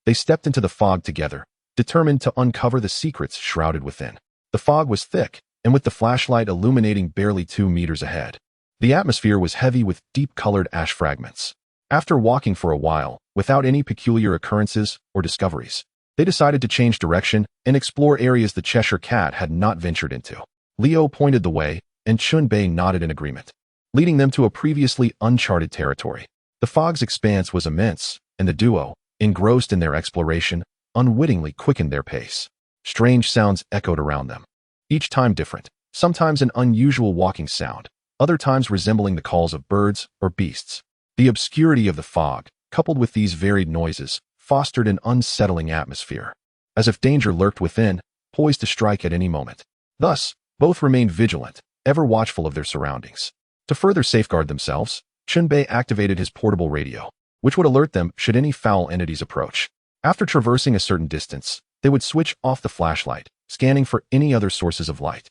they stepped into the fog together, determined to uncover the secrets shrouded within. The fog was thick, and with the flashlight illuminating barely 2 meters ahead, the atmosphere was heavy with deep-colored ash fragments. After walking for a while, without any peculiar occurrences or discoveries, they decided to change direction and explore areas the Cheshire Cat had not ventured into. Leo pointed the way, and Chen Bei nodded in agreement, leading them to a previously uncharted territory. The fog's expanse was immense, and the duo, engrossed in their exploration, unwittingly quickened their pace. Strange sounds echoed around them, each time different, sometimes an unusual walking sound, other times resembling the calls of birds or beasts. The obscurity of the fog, coupled with these varied noises, fostered an unsettling atmosphere, as if danger lurked within, poised to strike at any moment. Thus, both remained vigilant, ever watchful of their surroundings. To further safeguard themselves, Chen Bei activated his portable radio, which would alert them should any foul entities approach. After traversing a certain distance, they would switch off the flashlight, scanning for any other sources of light.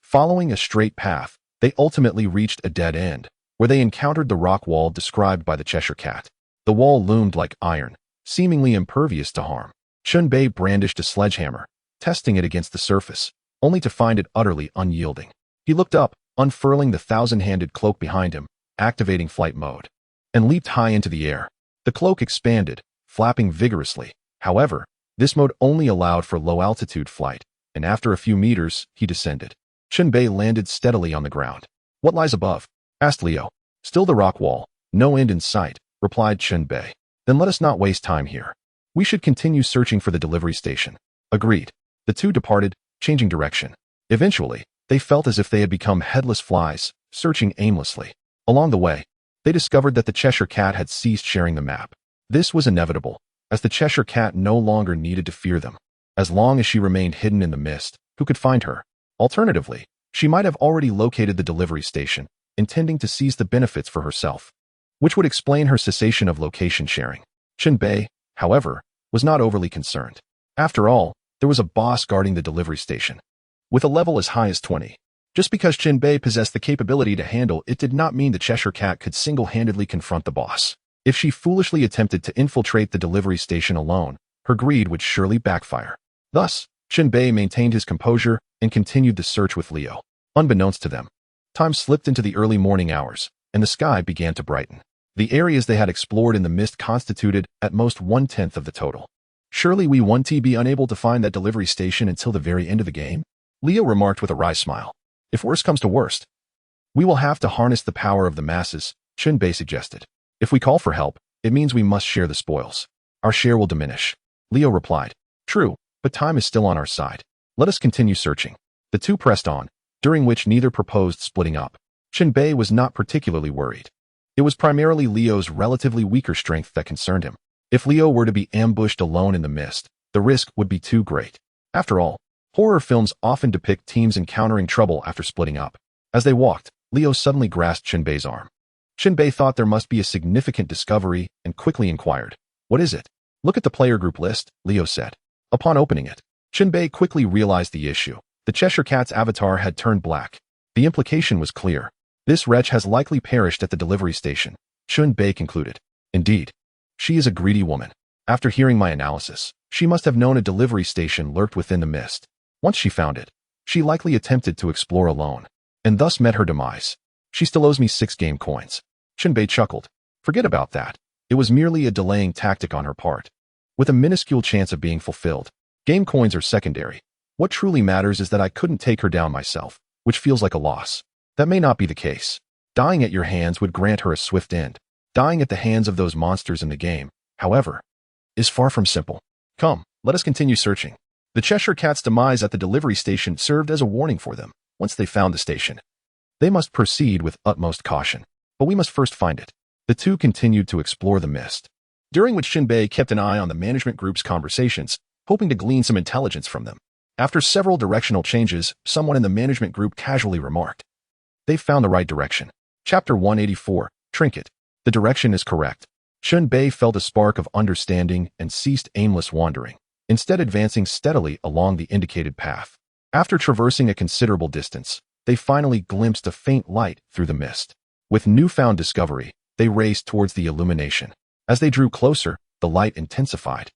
Following a straight path, they ultimately reached a dead end, where they encountered the rock wall described by the Cheshire Cat. The wall loomed like iron, seemingly impervious to harm. Chen Bei brandished a sledgehammer, testing it against the surface, only to find it utterly unyielding. He looked up, unfurling the thousand-handed cloak behind him, activating flight mode, and leaped high into the air. The cloak expanded, flapping vigorously. However, this mode only allowed for low-altitude flight, and after a few meters, he descended. Chen Bei landed steadily on the ground. "What lies above?" asked Leo. "Still the rock wall, no end in sight," replied Chen Bei. "Then let us not waste time here. We should continue searching for the delivery station." Agreed. The two departed, changing direction. Eventually, they felt as if they had become headless flies, searching aimlessly. Along the way, they discovered that the Cheshire Cat had ceased sharing the map. This was inevitable, as the Cheshire Cat no longer needed to fear them. As long as she remained hidden in the mist, who could find her? Alternatively, she might have already located the delivery station, intending to seize the benefits for herself, which would explain her cessation of location sharing. Chen Bei, however, was not overly concerned. After all, there was a boss guarding the delivery station, with a level as high as 20. Just because Chen Bei possessed the capability to handle it did not mean the Cheshire Cat could single-handedly confront the boss. If she foolishly attempted to infiltrate the delivery station alone, her greed would surely backfire. Thus, Chen Bei maintained his composure and continued the search with Leo. Unbeknownst to them, time slipped into the early morning hours, and the sky began to brighten. The areas they had explored in the mist constituted at most 1/10 of the total. "Surely we won't be unable to find that delivery station until the very end of the game?" Leo remarked with a wry smile. "If worst comes to worst, we will have to harness the power of the masses," Chen Bei suggested. "If we call for help, it means we must share the spoils. Our share will diminish." Leo replied. "True, but time is still on our side. Let us continue searching." The two pressed on, during which neither proposed splitting up. Chen Bei was not particularly worried. It was primarily Leo's relatively weaker strength that concerned him. If Leo were to be ambushed alone in the mist, the risk would be too great. After all, horror films often depict teams encountering trouble after splitting up. As they walked, Leo suddenly grasped Chen Bei's arm. Chen Bei thought there must be a significant discovery and quickly inquired, "What is it?" "Look at the player group list," Leo said. Upon opening it, Chen Bei quickly realized the issue. The Cheshire Cat's avatar had turned black. The implication was clear. This wretch has likely perished at the delivery station, Chen Bei concluded. Indeed, she is a greedy woman. After hearing my analysis, she must have known a delivery station lurked within the mist. Once she found it, she likely attempted to explore alone, and thus met her demise. She still owes me 6 game coins. Chen Bei chuckled. Forget about that. It was merely a delaying tactic on her part. With a minuscule chance of being fulfilled, game coins are secondary. What truly matters is that I couldn't take her down myself, which feels like a loss. That may not be the case. Dying at your hands would grant her a swift end. Dying at the hands of those monsters in the game, however, is far from simple. Come, let us continue searching. The Cheshire Cat's demise at the delivery station served as a warning for them. Once they found the station, they must proceed with utmost caution. But we must first find it. The two continued to explore the mist, during which Chen Bei kept an eye on the management group's conversations, hoping to glean some intelligence from them. After several directional changes, someone in the management group casually remarked, "They've found the right direction." Chapter 184, Trinket. The direction is correct. Chen Bei felt a spark of understanding and ceased aimless wandering, instead advancing steadily along the indicated path. After traversing a considerable distance, they finally glimpsed a faint light through the mist. With newfound discovery, they raced towards the illumination. As they drew closer, the light intensified,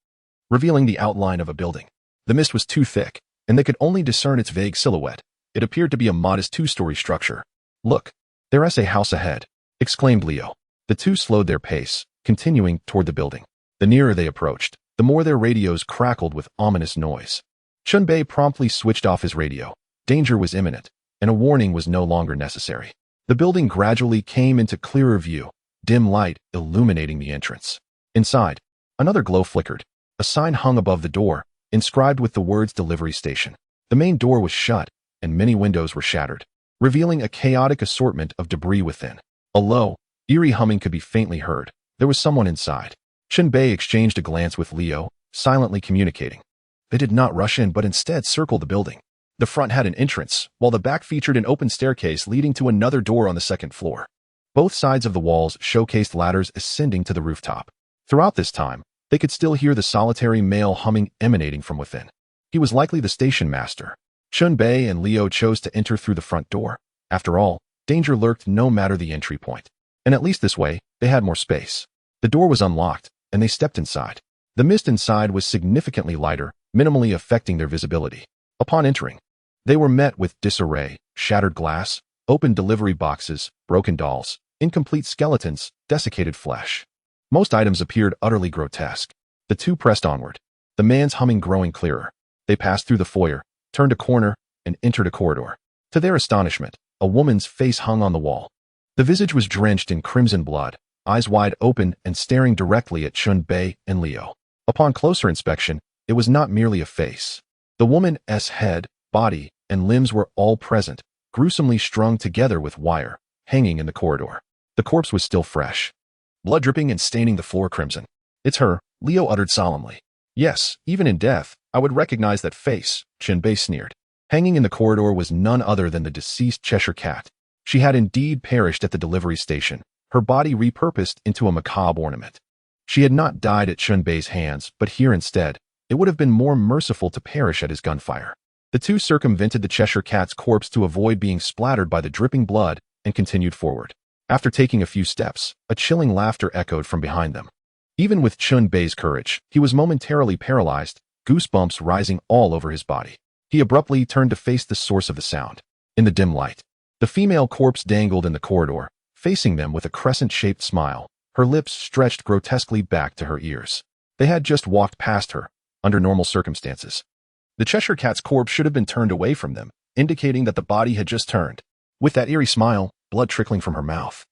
revealing the outline of a building. The mist was too thick, and they could only discern its vague silhouette. It appeared to be a modest 2-story structure. "Look, there's a house ahead," exclaimed Leo. The two slowed their pace, continuing toward the building. The nearer they approached, the more their radios crackled with ominous noise. Chen Bei promptly switched off his radio. Danger was imminent, and a warning was no longer necessary. The building gradually came into clearer view, dim light illuminating the entrance. Inside, another glow flickered. A sign hung above the door, inscribed with the words "Delivery Station." The main door was shut, and many windows were shattered, revealing a chaotic assortment of debris within. A low, eerie humming could be faintly heard. There was someone inside. Chen Bei exchanged a glance with Leo, silently communicating. They did not rush in but instead circled the building. The front had an entrance, while the back featured an open staircase leading to another door on the second floor. Both sides of the walls showcased ladders ascending to the rooftop. Throughout this time, they could still hear the solitary male humming emanating from within. He was likely the station master. Chen Bei and Leo chose to enter through the front door. After all, danger lurked no matter the entry point. And at least this way, they had more space. The door was unlocked, and they stepped inside. The mist inside was significantly lighter, minimally affecting their visibility. Upon entering, they were met with disarray, shattered glass, open delivery boxes, broken dolls, incomplete skeletons, desiccated flesh. Most items appeared utterly grotesque. The two pressed onward, the man's humming growing clearer. They passed through the foyer, turned a corner, and entered a corridor. To their astonishment, a woman's face hung on the wall. The visage was drenched in crimson blood, eyes wide open and staring directly at Chen Bei and Leo. Upon closer inspection, it was not merely a face. The woman's head, body, and limbs were all present, gruesomely strung together with wire, hanging in the corridor. The corpse was still fresh, blood dripping and staining the floor crimson. "It's her," Leo uttered solemnly. "Yes, even in death, I would recognize that face," Chen Bei sneered. Hanging in the corridor was none other than the deceased Cheshire Cat. She had indeed perished at the delivery station, her body repurposed into a macabre ornament. She had not died at Chen Bei's hands, but here instead, it would have been more merciful to perish at his gunfire. The two circumvented the Cheshire Cat's corpse to avoid being splattered by the dripping blood and continued forward. After taking a few steps, a chilling laughter echoed from behind them. Even with Chen Bei's courage, he was momentarily paralyzed, goosebumps rising all over his body. He abruptly turned to face the source of the sound. In the dim light, the female corpse dangled in the corridor, facing them with a crescent-shaped smile, her lips stretched grotesquely back to her ears. They had just walked past her, under normal circumstances. The Cheshire Cat's corpse should have been turned away from them, indicating that the body had just turned. With that eerie smile, blood trickling from her mouth,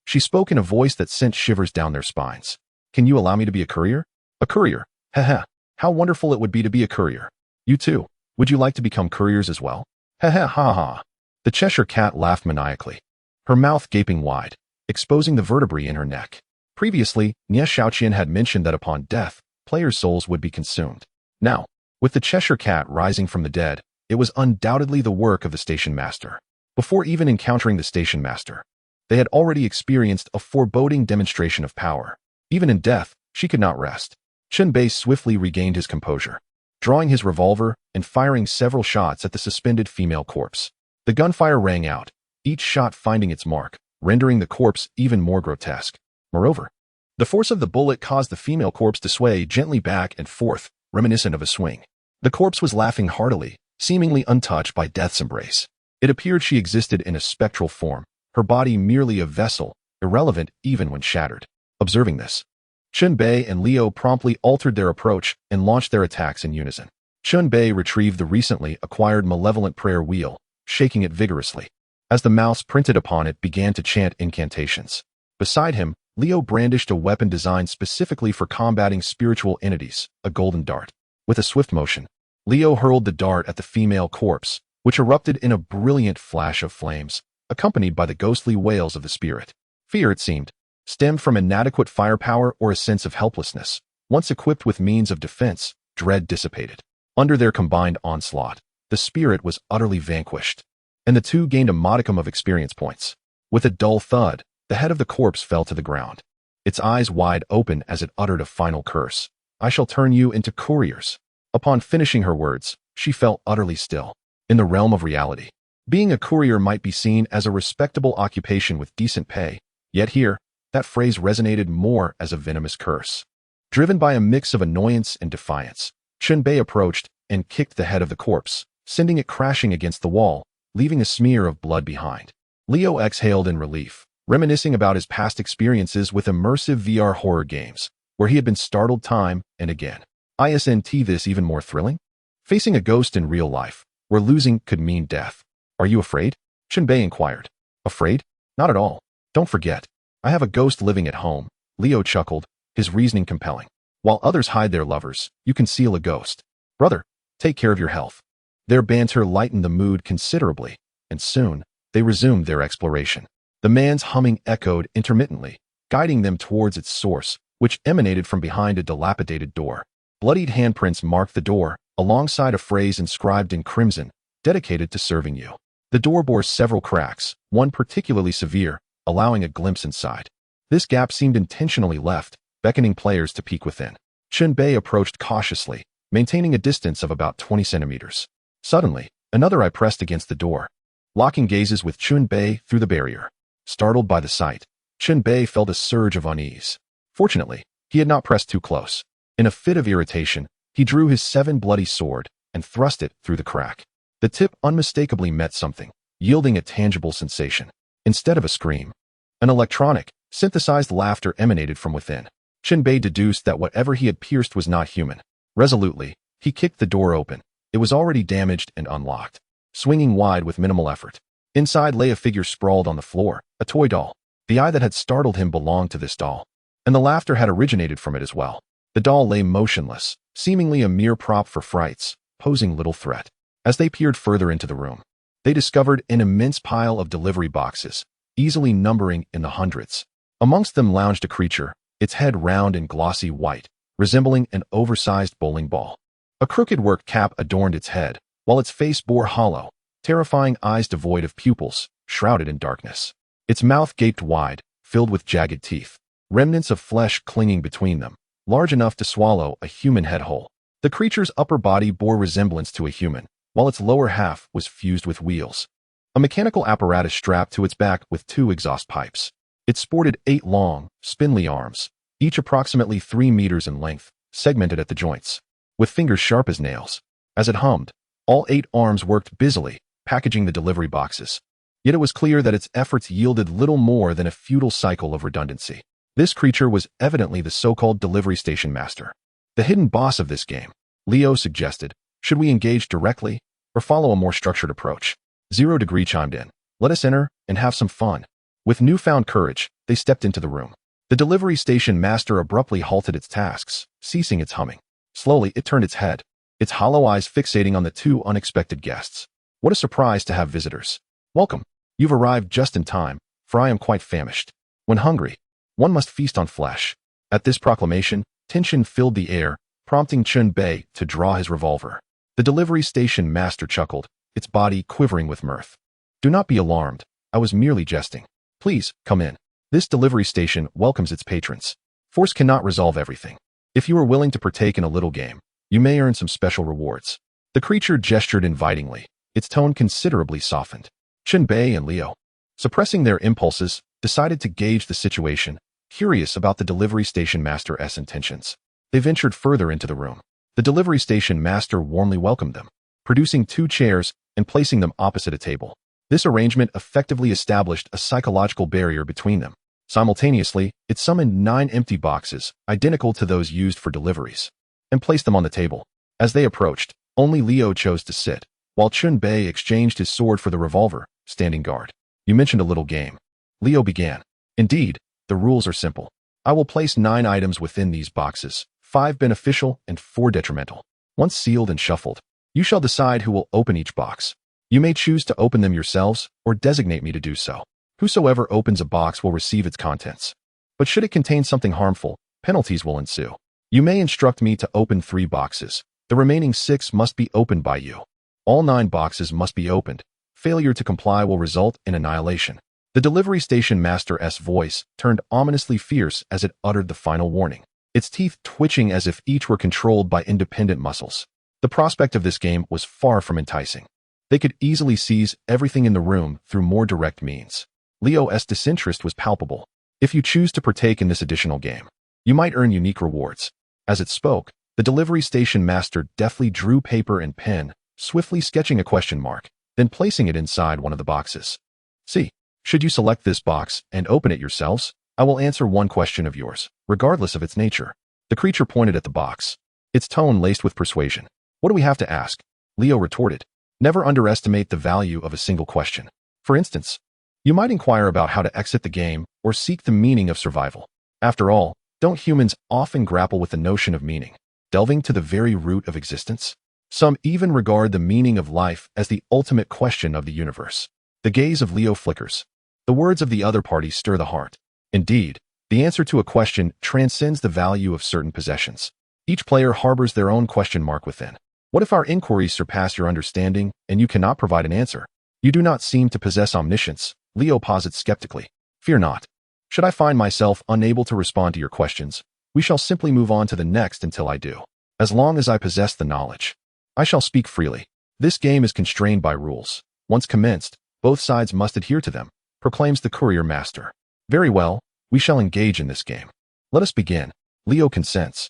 she spoke in a voice that sent shivers down their spines. "Can you allow me to be a courier?" "A courier? Haha. How wonderful it would be to be a courier. You too. Would you like to become couriers as well?" "Haha ha ha." The Cheshire Cat laughed maniacally, her mouth gaping wide, exposing the vertebrae in her neck. Previously, Nie Xiaoqian had mentioned that upon death, players' souls would be consumed. Now, with the Cheshire Cat rising from the dead, it was undoubtedly the work of the station master. Before even encountering the station master, they had already experienced a foreboding demonstration of power. Even in death, she could not rest. Chen Bei swiftly regained his composure, drawing his revolver and firing several shots at the suspended female corpse. The gunfire rang out, each shot finding its mark, rendering the corpse even more grotesque. Moreover, the force of the bullet caused the female corpse to sway gently back and forth, reminiscent of a swing. The corpse was laughing heartily, seemingly untouched by death's embrace. It appeared she existed in a spectral form, her body merely a vessel, irrelevant even when shattered. Observing this, Chen Bei and Liu promptly altered their approach and launched their attacks in unison. Chen Bei retrieved the recently acquired malevolent prayer wheel, shaking it vigorously. As the mouse printed upon it began to chant incantations. Beside him, Liu brandished a weapon designed specifically for combating spiritual entities, a golden dart. With a swift motion, Liu hurled the dart at the female corpse, which erupted in a brilliant flash of flames, accompanied by the ghostly wails of the spirit. Fear, it seemed, stemmed from inadequate firepower or a sense of helplessness. Once equipped with means of defense, dread dissipated. Under their combined onslaught, the spirit was utterly vanquished, and the two gained a modicum of experience points. With a dull thud, the head of the corpse fell to the ground, its eyes wide open as it uttered a final curse. I shall turn you into couriers. Upon finishing her words, she fell utterly still. In the realm of reality, being a courier might be seen as a respectable occupation with decent pay, yet here, that phrase resonated more as a venomous curse. Driven by a mix of annoyance and defiance, Chen Bei approached and kicked the head of the corpse, sending it crashing against the wall, leaving a smear of blood behind. Liu exhaled in relief, reminiscing about his past experiences with immersive VR horror games, where he had been startled time and again. Isn't this even more thrilling? Facing a ghost in real life, where losing could mean death. Are you afraid? Chen Bei inquired. Afraid? Not at all. Don't forget, I have a ghost living at home. Liu chuckled, his reasoning compelling. While others hide their lovers, you conceal a ghost. Brother, take care of your health. Their banter lightened the mood considerably, and soon, they resumed their exploration. The man's humming echoed intermittently, guiding them towards its source, which emanated from behind a dilapidated door. Bloodied handprints marked the door, alongside a phrase inscribed in crimson, dedicated to serving you. The door bore several cracks, one particularly severe, allowing a glimpse inside. This gap seemed intentionally left, beckoning players to peek within. Chen Bei approached cautiously, maintaining a distance of about 20 centimeters. Suddenly, another eye pressed against the door, locking gazes with Chen Bei through the barrier. Startled by the sight, Chen Bei felt a surge of unease. Fortunately, he had not pressed too close. In a fit of irritation, he drew his 7 bloody sword and thrust it through the crack. The tip unmistakably met something, yielding a tangible sensation. Instead of a scream, an electronic, synthesized laughter emanated from within. Chen Bei deduced that whatever he had pierced was not human. Resolutely, he kicked the door open. It was already damaged and unlocked, swinging wide with minimal effort. Inside lay a figure sprawled on the floor, a toy doll. The eye that had startled him belonged to this doll, and the laughter had originated from it as well. The doll lay motionless, seemingly a mere prop for frights, posing little threat. As they peered further into the room, they discovered an immense pile of delivery boxes, easily numbering in the hundreds. Amongst them lounged a creature, its head round and glossy white, resembling an oversized bowling ball. A crooked work cap adorned its head, while its face bore hollow, terrifying eyes devoid of pupils, shrouded in darkness. Its mouth gaped wide, filled with jagged teeth, remnants of flesh clinging between them, large enough to swallow a human head whole. The creature's upper body bore resemblance to a human, while its lower half was fused with wheels. A mechanical apparatus strapped to its back with 2 exhaust pipes. It sported 8 long, spindly arms, each approximately 3 meters in length, segmented at the joints, with fingers sharp as nails. As it hummed, all 8 arms worked busily, packaging the delivery boxes. Yet it was clear that its efforts yielded little more than a futile cycle of redundancy. This creature was evidently the so-called delivery station master, the hidden boss of this game. Liu suggested, should we engage directly, or follow a more structured approach? 0 Degree chimed in, let us enter and have some fun. With newfound courage, they stepped into the room. The delivery station master abruptly halted its tasks, ceasing its humming. Slowly, it turned its head, its hollow eyes fixating on the 2 unexpected guests. What a surprise to have visitors. Welcome. You've arrived just in time, for I am quite famished. When hungry, one must feast on flesh. At this proclamation, tension filled the air, prompting Chen Bei to draw his revolver. The delivery station master chuckled, its body quivering with mirth. Do not be alarmed. I was merely jesting. Please, come in. This delivery station welcomes its patrons. Force cannot resolve everything. If you are willing to partake in a little game, you may earn some special rewards. The creature gestured invitingly, its tone considerably softened. Chen Bei and Liu, suppressing their impulses, decided to gauge the situation, curious about the delivery station master's intentions. They ventured further into the room. The delivery station master warmly welcomed them, producing 2 chairs and placing them opposite a table. This arrangement effectively established a psychological barrier between them. Simultaneously, it summoned 9 empty boxes, identical to those used for deliveries, and placed them on the table. As they approached, only Liu chose to sit, while Chen Bei exchanged his sword for the revolver, standing guard. You mentioned a little game. Liu began. Indeed, the rules are simple. I will place 9 items within these boxes, 5 beneficial and 4 detrimental. Once sealed and shuffled, you shall decide who will open each box. You may choose to open them yourselves or designate me to do so. Whosoever opens a box will receive its contents. But should it contain something harmful, penalties will ensue. You may instruct me to open 3 boxes. The remaining 6 must be opened by you. All 9 boxes must be opened. Failure to comply will result in annihilation. The delivery station master's voice turned ominously fierce as it uttered the final warning, its teeth twitching as if each were controlled by independent muscles. The prospect of this game was far from enticing. They could easily seize everything in the room through more direct means. Liu's disinterest was palpable. If you choose to partake in this additional game, you might earn unique rewards. As it spoke, the delivery station master deftly drew paper and pen, swiftly sketching a question mark, then placing it inside one of the boxes. See, should you select this box and open it yourselves, I will answer one question of yours, regardless of its nature. The creature pointed at the box, its tone laced with persuasion. What do we have to ask? Liu retorted. Never underestimate the value of a single question. For instance, you might inquire about how to exit the game or seek the meaning of survival. After all, don't humans often grapple with the notion of meaning, delving to the very root of existence? Some even regard the meaning of life as the ultimate question of the universe. The gaze of Liu flickers. The words of the other party stir the heart. Indeed, the answer to a question transcends the value of certain possessions. Each player harbors their own question mark within. What if our inquiries surpass your understanding and you cannot provide an answer? You do not seem to possess omniscience, Liu posits skeptically. Fear not. Should I find myself unable to respond to your questions, we shall simply move on to the next until I do. As long as I possess the knowledge, I shall speak freely. This game is constrained by rules. Once commenced, both sides must adhere to them, proclaims the courier master. Very well, we shall engage in this game. Let us begin. Liu consents.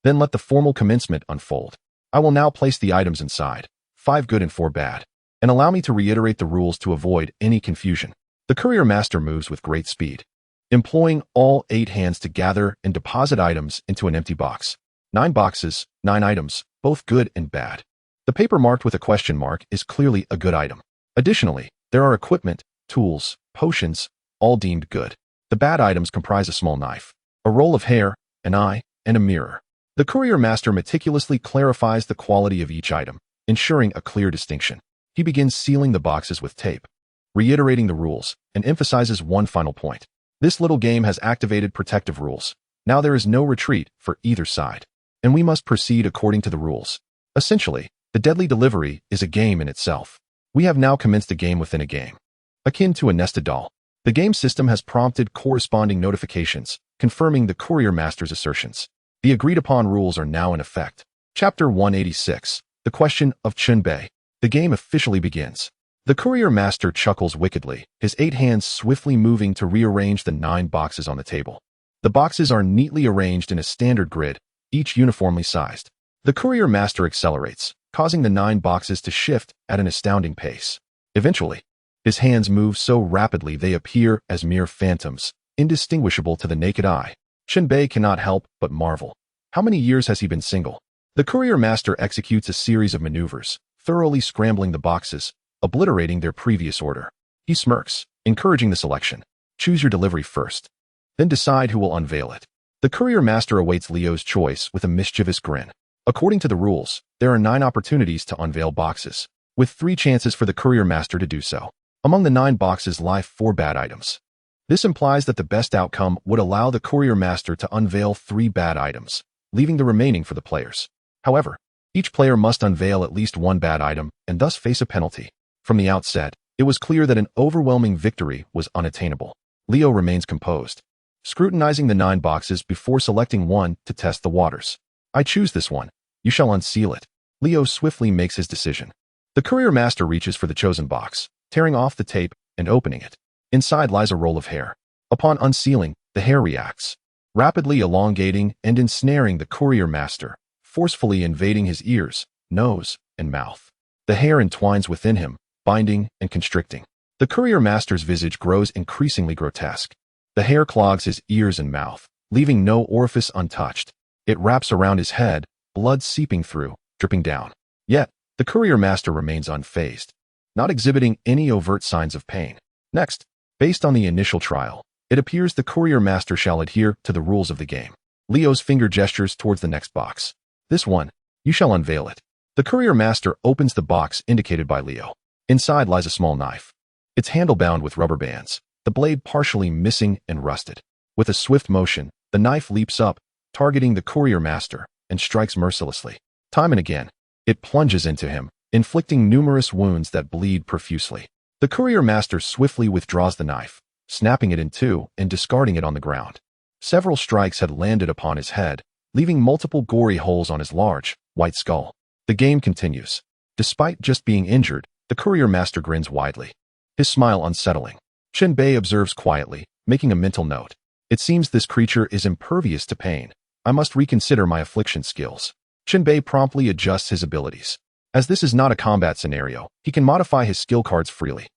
Then let the formal commencement unfold. I will now place the items inside, 5 good and 4 bad, and allow me to reiterate the rules to avoid any confusion. The courier master moves with great speed, employing all 8 hands to gather and deposit items into an empty box. 9 boxes, 9 items, both good and bad. The paper marked with a question mark is clearly a good item. Additionally, there are equipment, tools, potions, all deemed good. The bad items comprise a small knife, a roll of hair, an eye, and a mirror. The courier master meticulously clarifies the quality of each item, ensuring a clear distinction. He begins sealing the boxes with tape, reiterating the rules, and emphasizes one final point. This little game has activated protective rules. Now there is no retreat for either side, and we must proceed according to the rules. Essentially, the deadly delivery is a game in itself. We have now commenced a game within a game, akin to a nested doll. The game system has prompted corresponding notifications, confirming the courier master's assertions. The agreed-upon rules are now in effect. Chapter 186. The Question of Chen Bei. The game officially begins. The courier master chuckles wickedly, his 8 hands swiftly moving to rearrange the 9 boxes on the table. The boxes are neatly arranged in a standard grid, each uniformly sized. The courier master accelerates, causing the 9 boxes to shift at an astounding pace. Eventually, his hands move so rapidly they appear as mere phantoms, indistinguishable to the naked eye. Chen Bei cannot help but marvel. How many years has he been single? The courier master executes a series of maneuvers, thoroughly scrambling the boxes, obliterating their previous order. He smirks, encouraging the selection. Choose your delivery first, then decide who will unveil it. The courier master awaits Liu's choice with a mischievous grin. According to the rules, there are 9 opportunities to unveil boxes, with 3 chances for the courier master to do so. Among the 9 boxes lie 4 bad items. This implies that the best outcome would allow the courier master to unveil 3 bad items, leaving the remaining for the players. However, each player must unveil at least 1 bad item and thus face a penalty. From the outset, it was clear that an overwhelming victory was unattainable. Leo remains composed, scrutinizing the 9 boxes before selecting one to test the waters. I choose this one. You shall unseal it. Leo swiftly makes his decision. The courier master reaches for the chosen box, tearing off the tape and opening it. Inside lies a roll of hair. Upon unsealing, the hair reacts, rapidly elongating and ensnaring the courier master, forcefully invading his ears, nose, and mouth. The hair entwines within him, binding and constricting. The courier master's visage grows increasingly grotesque. The hair clogs his ears and mouth, leaving no orifice untouched. It wraps around his head, blood seeping through, dripping down. Yet, the courier master remains unfazed, not exhibiting any overt signs of pain. Next, based on the initial trial, it appears the courier master shall adhere to the rules of the game. Leo's finger gestures towards the next box. This one, you shall unveil it. The courier master opens the box indicated by Leo. Inside lies a small knife. Its handle bound with rubber bands, the blade partially missing and rusted. With a swift motion, the knife leaps up, targeting the courier master, and strikes mercilessly. Time and again, it plunges into him, inflicting numerous wounds that bleed profusely. The courier master swiftly withdraws the knife, snapping it in two and discarding it on the ground. Several strikes had landed upon his head, leaving multiple gory holes on his large, white skull. The game continues. Despite just being injured, the courier master grins widely, his smile unsettling. Chen Bei observes quietly, making a mental note. It seems this creature is impervious to pain. I must reconsider my affliction skills. Chen Bei promptly adjusts his abilities. As this is not a combat scenario, he can modify his skill cards freely.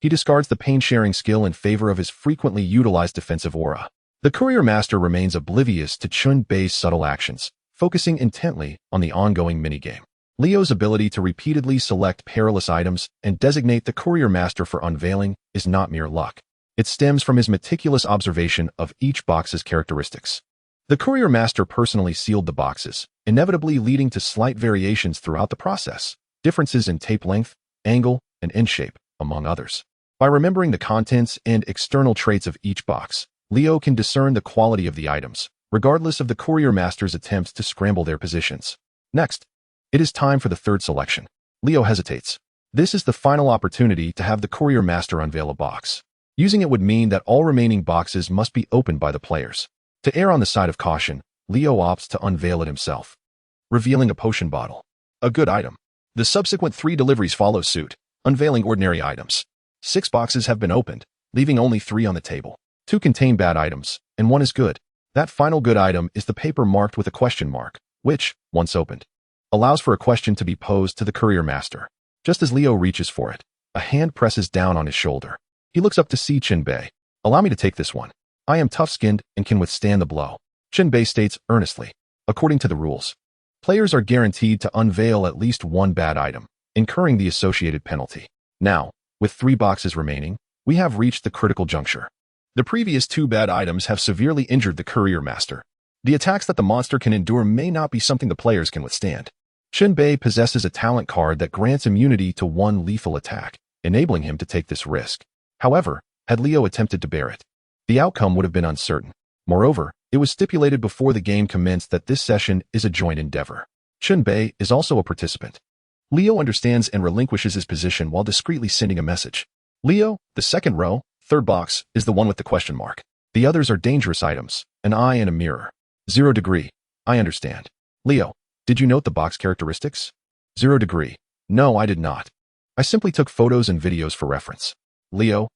He discards the pain-sharing skill in favor of his frequently utilized defensive aura. The courier master remains oblivious to Chen Bei's subtle actions, focusing intently on the ongoing minigame. Leo's ability to repeatedly select perilous items and designate the courier master for unveiling is not mere luck. It stems from his meticulous observation of each box's characteristics. The courier master personally sealed the boxes, inevitably leading to slight variations throughout the process, differences in tape length, angle, and end shape, among others. By remembering the contents and external traits of each box, Leo can discern the quality of the items, regardless of the courier master's attempts to scramble their positions. Next, it is time for the third selection. Leo hesitates. This is the final opportunity to have the courier master unveil a box. Using it would mean that all remaining boxes must be opened by the players. To err on the side of caution, Leo opts to unveil it himself, revealing a potion bottle. A good item. The subsequent 3 deliveries follow suit, unveiling ordinary items. 6 boxes have been opened, leaving only 3 on the table. 2 contain bad items, and 1 is good. That final good item is the paper marked with a question mark, which, once opened, allows for a question to be posed to the courier master. Just as Leo reaches for it, a hand presses down on his shoulder. He looks up to see Chen Bei. Allow me to take this one. I am tough-skinned and can withstand the blow. Chen Bei states earnestly. According to the rules, players are guaranteed to unveil at least 1 bad item, incurring the associated penalty. Now, with 3 boxes remaining, we have reached the critical juncture. The previous 2 bad items have severely injured the courier master. The attacks that the monster can endure may not be something the players can withstand. Chen Bei possesses a talent card that grants immunity to 1 lethal attack, enabling him to take this risk. However, had Leo attempted to bear it, the outcome would have been uncertain. Moreover, it was stipulated before the game commenced that this session is a joint endeavor. Chen Bei is also a participant. Leo understands and relinquishes his position while discreetly sending a message. Leo, the second row, 3rd box, is the one with the question mark. The others are dangerous items, an eye and a mirror. 0 degree. I understand. Leo, did you note the box characteristics? 0 degree. No, I did not. I simply took photos and videos for reference. Leo,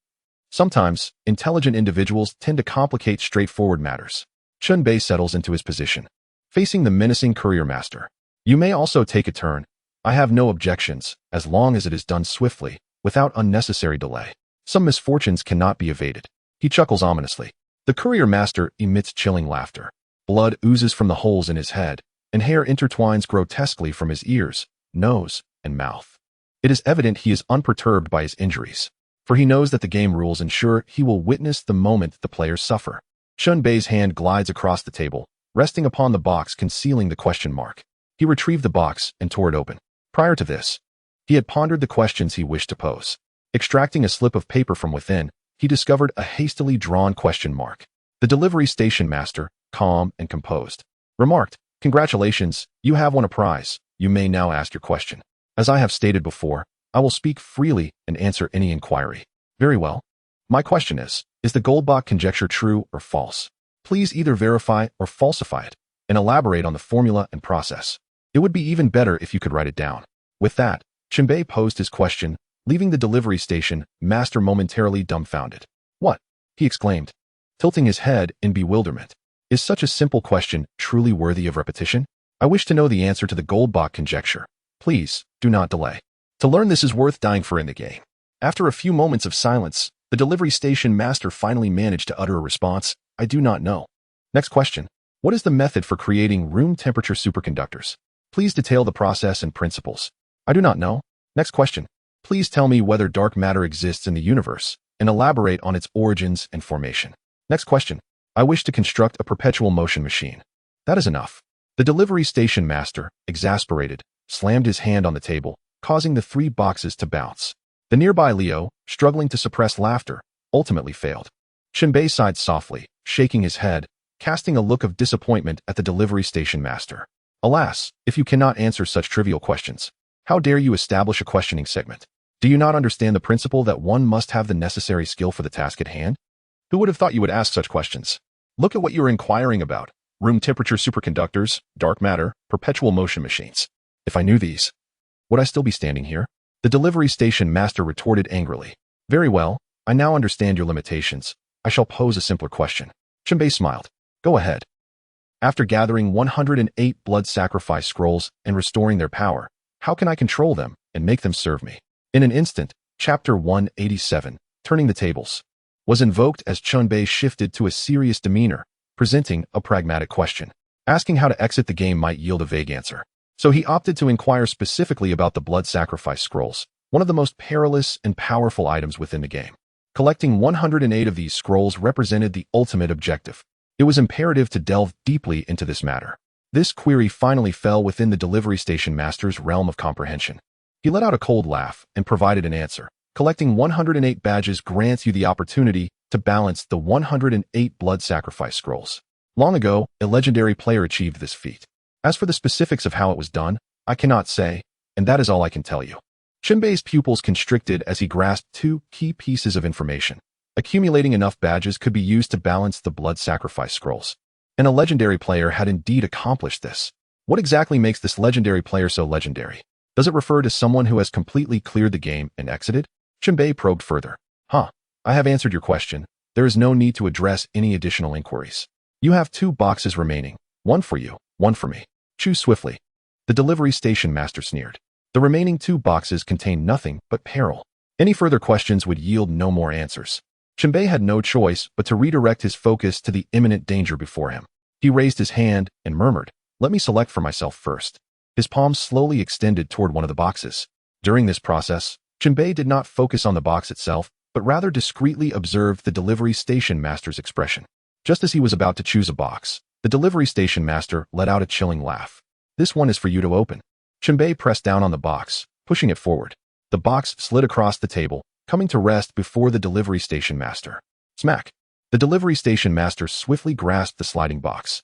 sometimes, intelligent individuals tend to complicate straightforward matters. Chen Bei settles into his position, facing the menacing courier master. You may also take a turn. I have no objections, as long as it is done swiftly, without unnecessary delay. Some misfortunes cannot be evaded. He chuckles ominously. The courier master emits chilling laughter. Blood oozes from the holes in his head, and hair intertwines grotesquely from his ears, nose, and mouth. It is evident he is unperturbed by his injuries, for he knows that the game rules ensure he will witness the moment the players suffer. Chen Bei's hand glides across the table, resting upon the box concealing the question mark. He retrieved the box and tore it open. Prior to this, he had pondered the questions he wished to pose. Extracting a slip of paper from within, he discovered a hastily drawn question mark. The delivery station master, calm and composed, remarked, "Congratulations, you have won a prize. You may now ask your question. As I have stated before, I will speak freely and answer any inquiry." "Very well. My question is the Goldbach conjecture true or false? Please either verify or falsify it, and elaborate on the formula and process. It would be even better if you could write it down." With that, Chen Bei posed his question, leaving the delivery station master momentarily dumbfounded. "What?" he exclaimed, tilting his head in bewilderment. "Is such a simple question truly worthy of repetition? I wish to know the answer to the Goldbach conjecture. Please, do not delay. To learn this is worth dying for in the game." After a few moments of silence, the delivery station master finally managed to utter a response, "I do not know." Next question. What is the method for creating room temperature superconductors? Please detail the process and principles. "I do not know." Next question. Please tell me whether dark matter exists in the universe, and elaborate on its origins and formation. Next question. "I wish to construct a perpetual motion machine." That is enough. The delivery station master, exasperated, slammed his hand on the table, causing the 3 boxes to bounce. The nearby Leo, struggling to suppress laughter, ultimately failed. Chen Bei sighed softly, shaking his head, casting a look of disappointment at the delivery station master. "Alas, if you cannot answer such trivial questions, how dare you establish a questioning segment? Do you not understand the principle that one must have the necessary skill for the task at hand? Who would have thought you would ask such questions? Look at what you are inquiring about. Room temperature superconductors, dark matter, perpetual motion machines. If I knew these, would I still be standing here?" The delivery station master retorted angrily. "Very well, I now understand your limitations. I shall pose a simpler question." Chen Bei smiled. "Go ahead." After gathering 108 blood sacrifice scrolls and restoring their power, how can I control them and make them serve me? In an instant, Chapter 187, Turning the Tables, was invoked as Chen Bei shifted to a serious demeanor, presenting a pragmatic question. Asking how to exit the game might yield a vague answer. So he opted to inquire specifically about the blood sacrifice scrolls, one of the most perilous and powerful items within the game. Collecting 108 of these scrolls represented the ultimate objective. It was imperative to delve deeply into this matter. This query finally fell within the delivery station master's realm of comprehension. He let out a cold laugh and provided an answer. Collecting 108 badges grants you the opportunity to balance the 108 blood sacrifice scrolls. Long ago, a legendary player achieved this feat. As for the specifics of how it was done, I cannot say, and that is all I can tell you. Chen Bei's pupils constricted as he grasped 2 key pieces of information. Accumulating enough badges could be used to balance the blood sacrifice scrolls. And a legendary player had indeed accomplished this. What exactly makes this legendary player so legendary? Does it refer to someone who has completely cleared the game and exited? Chen Bei probed further. I have answered your question. There is no need to address any additional inquiries. You have 2 boxes remaining. One for you, one for me. Choose swiftly. The delivery station master sneered. The remaining 2 boxes contain nothing but peril. Any further questions would yield no more answers. Chen Bei had no choice but to redirect his focus to the imminent danger before him. He raised his hand and murmured, "Let me select for myself first." His palm slowly extended toward one of the boxes. During this process, Chen Bei did not focus on the box itself, but rather discreetly observed the delivery station master's expression. Just as he was about to choose a box, the delivery station master let out a chilling laugh. "This one is for you to open." Chen Bei pressed down on the box, pushing it forward. The box slid across the table, coming to rest before the delivery station master. Smack! The delivery station master swiftly grasped the sliding box.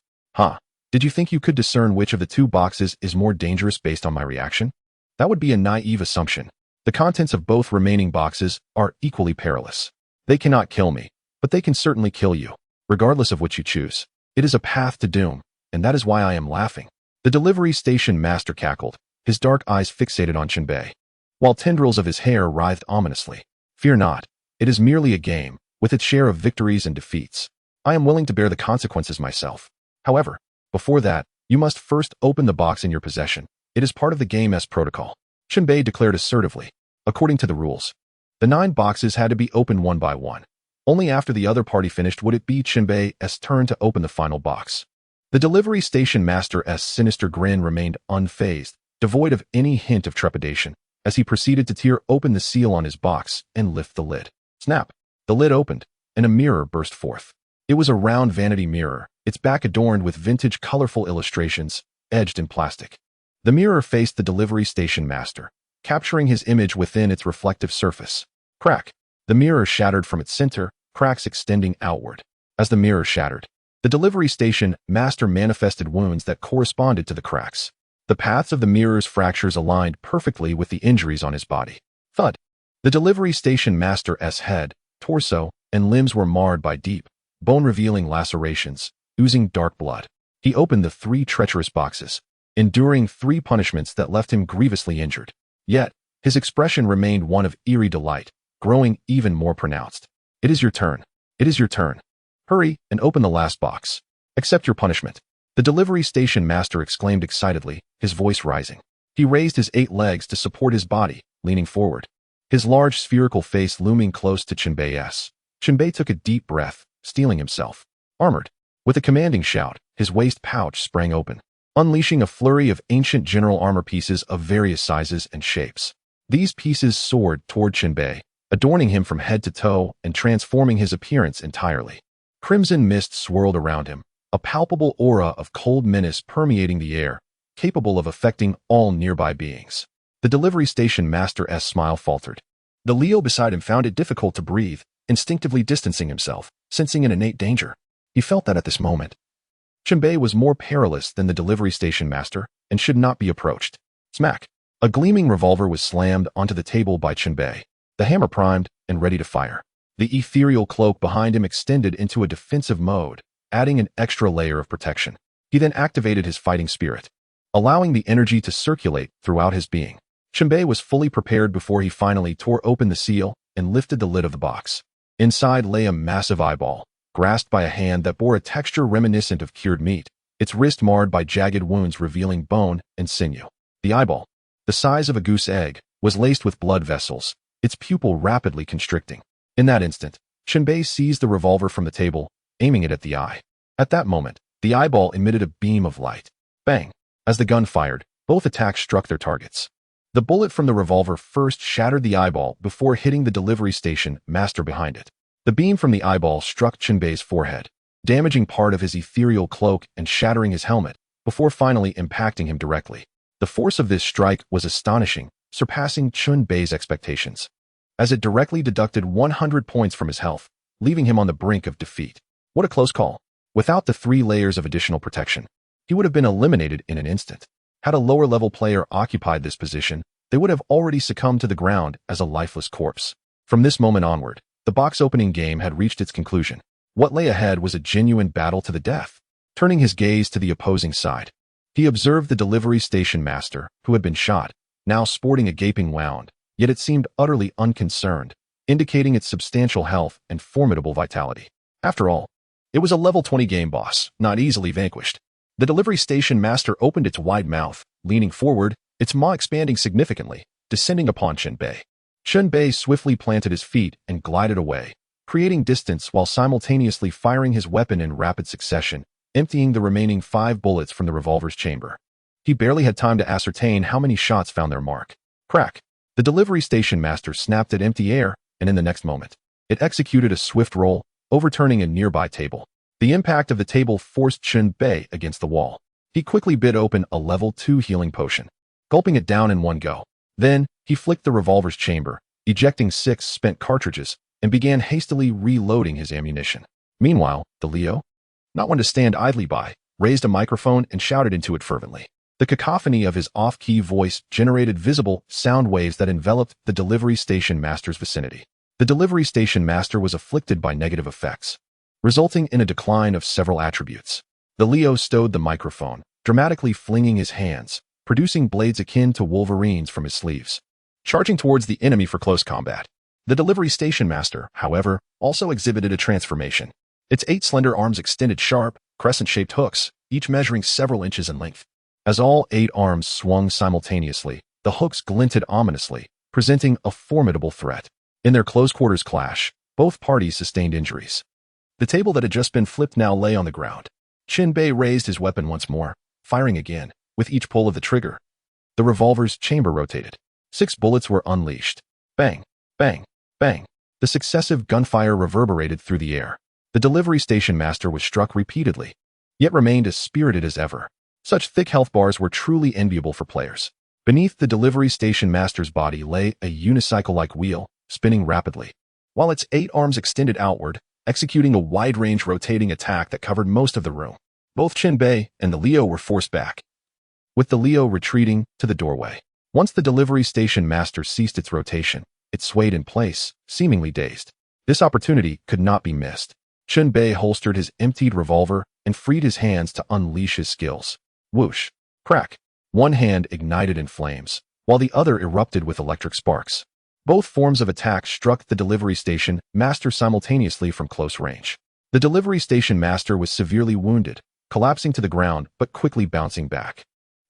Did you think you could discern which of the 2 boxes is more dangerous based on my reaction? That would be a naive assumption. The contents of both remaining boxes are equally perilous. They cannot kill me, but they can certainly kill you, regardless of which you choose. It is a path to doom, and that is why I am laughing. The delivery station master cackled, his dark eyes fixated on Chen Bei, while tendrils of his hair writhed ominously. "Fear not. It is merely a game, with its share of victories and defeats. I am willing to bear the consequences myself. However, before that, you must first open the box in your possession. It is part of the game's protocol." Chen Bei declared assertively. According to the rules, the 9 boxes had to be opened one by one. Only after the other party finished would it be Chen Bei's turn to open the final box. The delivery station master's sinister grin remained unfazed, devoid of any hint of trepidation, as he proceeded to tear open the seal on his box and lift the lid. Snap! The lid opened, and a mirror burst forth. It was a round vanity mirror, its back adorned with vintage colorful illustrations, edged in plastic. The mirror faced the delivery station master, capturing his image within its reflective surface. Crack. The mirror shattered from its center, cracks extending outward. As the mirror shattered, the delivery station master manifested wounds that corresponded to the cracks. The paths of the mirror's fractures aligned perfectly with the injuries on his body. Thud. The delivery station master's head, torso, and limbs were marred by deep, bone-revealing lacerations, oozing dark blood. He opened the 3 treacherous boxes, enduring 3 punishments that left him grievously injured. Yet, his expression remained one of eerie delight, growing even more pronounced. It is your turn. It is your turn. Hurry and open the last box. Accept your punishment. The delivery station master exclaimed excitedly, his voice rising. He raised his 8 legs to support his body, leaning forward, his large spherical face looming close to Chen Bei's. Chen Bei took a deep breath, steeling himself. Armored. With a commanding shout, his waist pouch sprang open, unleashing a flurry of ancient general armor pieces of various sizes and shapes. These pieces soared toward Chen Bei, adorning him from head to toe and transforming his appearance entirely. Crimson mist swirled around him, a palpable aura of cold menace permeating the air, capable of affecting all nearby beings. The delivery station master's smile faltered. The Leo beside him found it difficult to breathe, instinctively distancing himself, sensing an innate danger. He felt that at this moment, Chen Bei was more perilous than the delivery station master and should not be approached. Smack! A gleaming revolver was slammed onto the table by Chen Bei, the hammer primed and ready to fire. The ethereal cloak behind him extended into a defensive mode, adding an extra layer of protection. He then activated his fighting spirit, allowing the energy to circulate throughout his being. Chen Bei was fully prepared before he finally tore open the seal and lifted the lid of the box. Inside lay a massive eyeball, grasped by a hand that bore a texture reminiscent of cured meat, its wrist marred by jagged wounds revealing bone and sinew. The eyeball, the size of a goose egg, was laced with blood vessels, its pupil rapidly constricting. In that instant, Chen Bei seized the revolver from the table, aiming it at the eye. At that moment, the eyeball emitted a beam of light. Bang! As the gun fired, both attacks struck their targets. The bullet from the revolver first shattered the eyeball before hitting the delivery station master behind it. The beam from the eyeball struck Chen Bei's forehead, damaging part of his ethereal cloak and shattering his helmet, before finally impacting him directly. The force of this strike was astonishing, surpassing Chen Bei's expectations, as it directly deducted 100 points from his health, leaving him on the brink of defeat. What a close call. Without the 3 layers of additional protection, he would have been eliminated in an instant. Had a lower-level player occupied this position, they would have already succumbed to the ground as a lifeless corpse. From this moment onward, the box-opening game had reached its conclusion. What lay ahead was a genuine battle to the death. Turning his gaze to the opposing side, he observed the delivery station master, who had been shot, now sporting a gaping wound, yet it seemed utterly unconcerned, indicating its substantial health and formidable vitality. After all, it was a level 20 game boss, not easily vanquished. The delivery station master opened its wide mouth, leaning forward, its maw expanding significantly, descending upon Chen Bei. Chen Bei swiftly planted his feet and glided away, creating distance while simultaneously firing his weapon in rapid succession, emptying the remaining 5 bullets from the revolver's chamber. He barely had time to ascertain how many shots found their mark. Crack! The delivery station master snapped at empty air, and in the next moment, it executed a swift roll, overturning a nearby table. The impact of the table forced Chen Bei against the wall. He quickly bit open a level 2 healing potion, gulping it down in one go. Then, he flicked the revolver's chamber, ejecting 6 spent cartridges, and began hastily reloading his ammunition. Meanwhile, the Leo, not one to stand idly by, raised a microphone and shouted into it fervently. The cacophony of his off-key voice generated visible sound waves that enveloped the delivery station master's vicinity. The delivery station master was afflicted by negative effects, resulting in a decline of several attributes. The Leo stowed the microphone, dramatically flinging his hands, producing blades akin to Wolverine's from his sleeves, charging towards the enemy for close combat. The delivery station master, however, also exhibited a transformation. Its 8 slender arms extended sharp, crescent-shaped hooks, each measuring several inches in length. As all 8 arms swung simultaneously, the hooks glinted ominously, presenting a formidable threat. In their close-quarters clash, both parties sustained injuries. The table that had just been flipped now lay on the ground. Chen Bei raised his weapon once more, firing again. With each pull of the trigger, the revolver's chamber rotated. 6 bullets were unleashed. Bang, bang, bang. The successive gunfire reverberated through the air. The delivery station master was struck repeatedly, yet remained as spirited as ever. Such thick health bars were truly enviable for players. Beneath the delivery station master's body lay a unicycle-like wheel, spinning rapidly, while its 8 arms extended outward, executing a wide-range rotating attack that covered most of the room. Both Chen Bei and the Leo were forced back, with the Leo retreating to the doorway. Once the delivery station master ceased its rotation, it swayed in place, seemingly dazed. This opportunity could not be missed. Chen Bei holstered his emptied revolver and freed his hands to unleash his skills. Whoosh! Crack! One hand ignited in flames, while the other erupted with electric sparks. Both forms of attack struck the delivery station master simultaneously from close range. The delivery station master was severely wounded, collapsing to the ground but quickly bouncing back.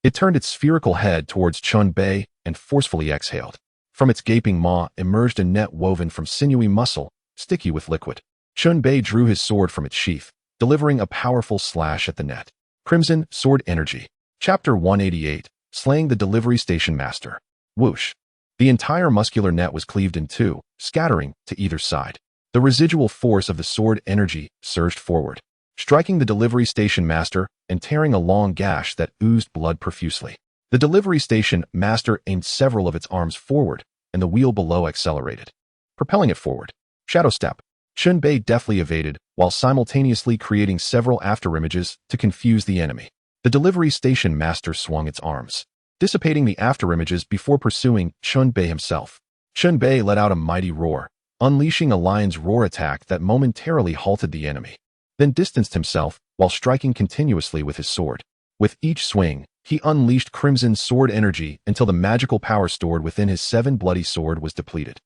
It turned its spherical head towards Chen Bei and forcefully exhaled. From its gaping maw emerged a net woven from sinewy muscle, sticky with liquid. Chen Bei drew his sword from its sheath, delivering a powerful slash at the net. Crimson Sword Energy. Chapter 188, Slaying the Delivery Station Master. Whoosh! The entire muscular net was cleaved in two, scattering to either side. The residual force of the sword energy surged forward, striking the delivery station master and tearing a long gash that oozed blood profusely. The delivery station master aimed several of its arms forward, and the wheel below accelerated, propelling it forward. Shadow Step. Chen Bei deftly evaded, while simultaneously creating several afterimages to confuse the enemy. The delivery station master swung its arms, dissipating the afterimages before pursuing Chen Bei himself. Chen Bei let out a mighty roar, unleashing a lion's roar attack that momentarily halted the enemy, then distanced himself while striking continuously with his sword. With each swing, he unleashed Crimson Sword Energy until the magical power stored within his 7 bloody sword was depleted.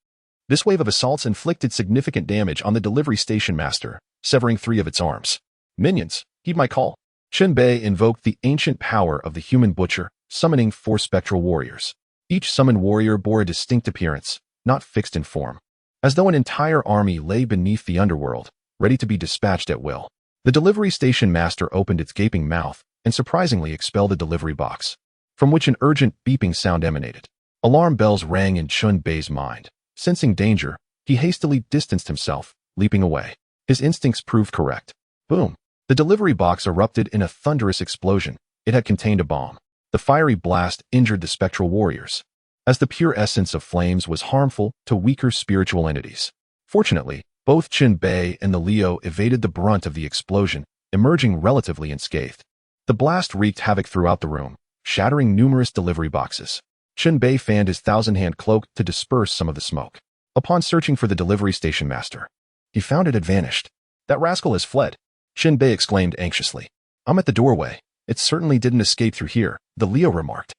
This wave of assaults inflicted significant damage on the delivery station master, severing 3 of its arms. Minions, heed my call. Chen Bei invoked the ancient power of the human butcher, summoning 4 spectral warriors. Each summoned warrior bore a distinct appearance, not fixed in form, as though an entire army lay beneath the underworld, ready to be dispatched at will. The delivery station master opened its gaping mouth and surprisingly expelled a delivery box, from which an urgent beeping sound emanated. Alarm bells rang in Chen Bei's mind. Sensing danger, he hastily distanced himself, leaping away. His instincts proved correct. Boom! The delivery box erupted in a thunderous explosion. It had contained a bomb. The fiery blast injured the spectral warriors, as the pure essence of flames was harmful to weaker spiritual entities. Fortunately, both Chen Bei and the Leo evaded the brunt of the explosion, emerging relatively unscathed. The blast wreaked havoc throughout the room, shattering numerous delivery boxes. Chen Bei fanned his 1,000-hand cloak to disperse some of the smoke. Upon searching for the delivery station master, he found it had vanished. That rascal has fled, Chen Bei exclaimed anxiously. I'm at the doorway. It certainly didn't escape through here, the Leo remarked.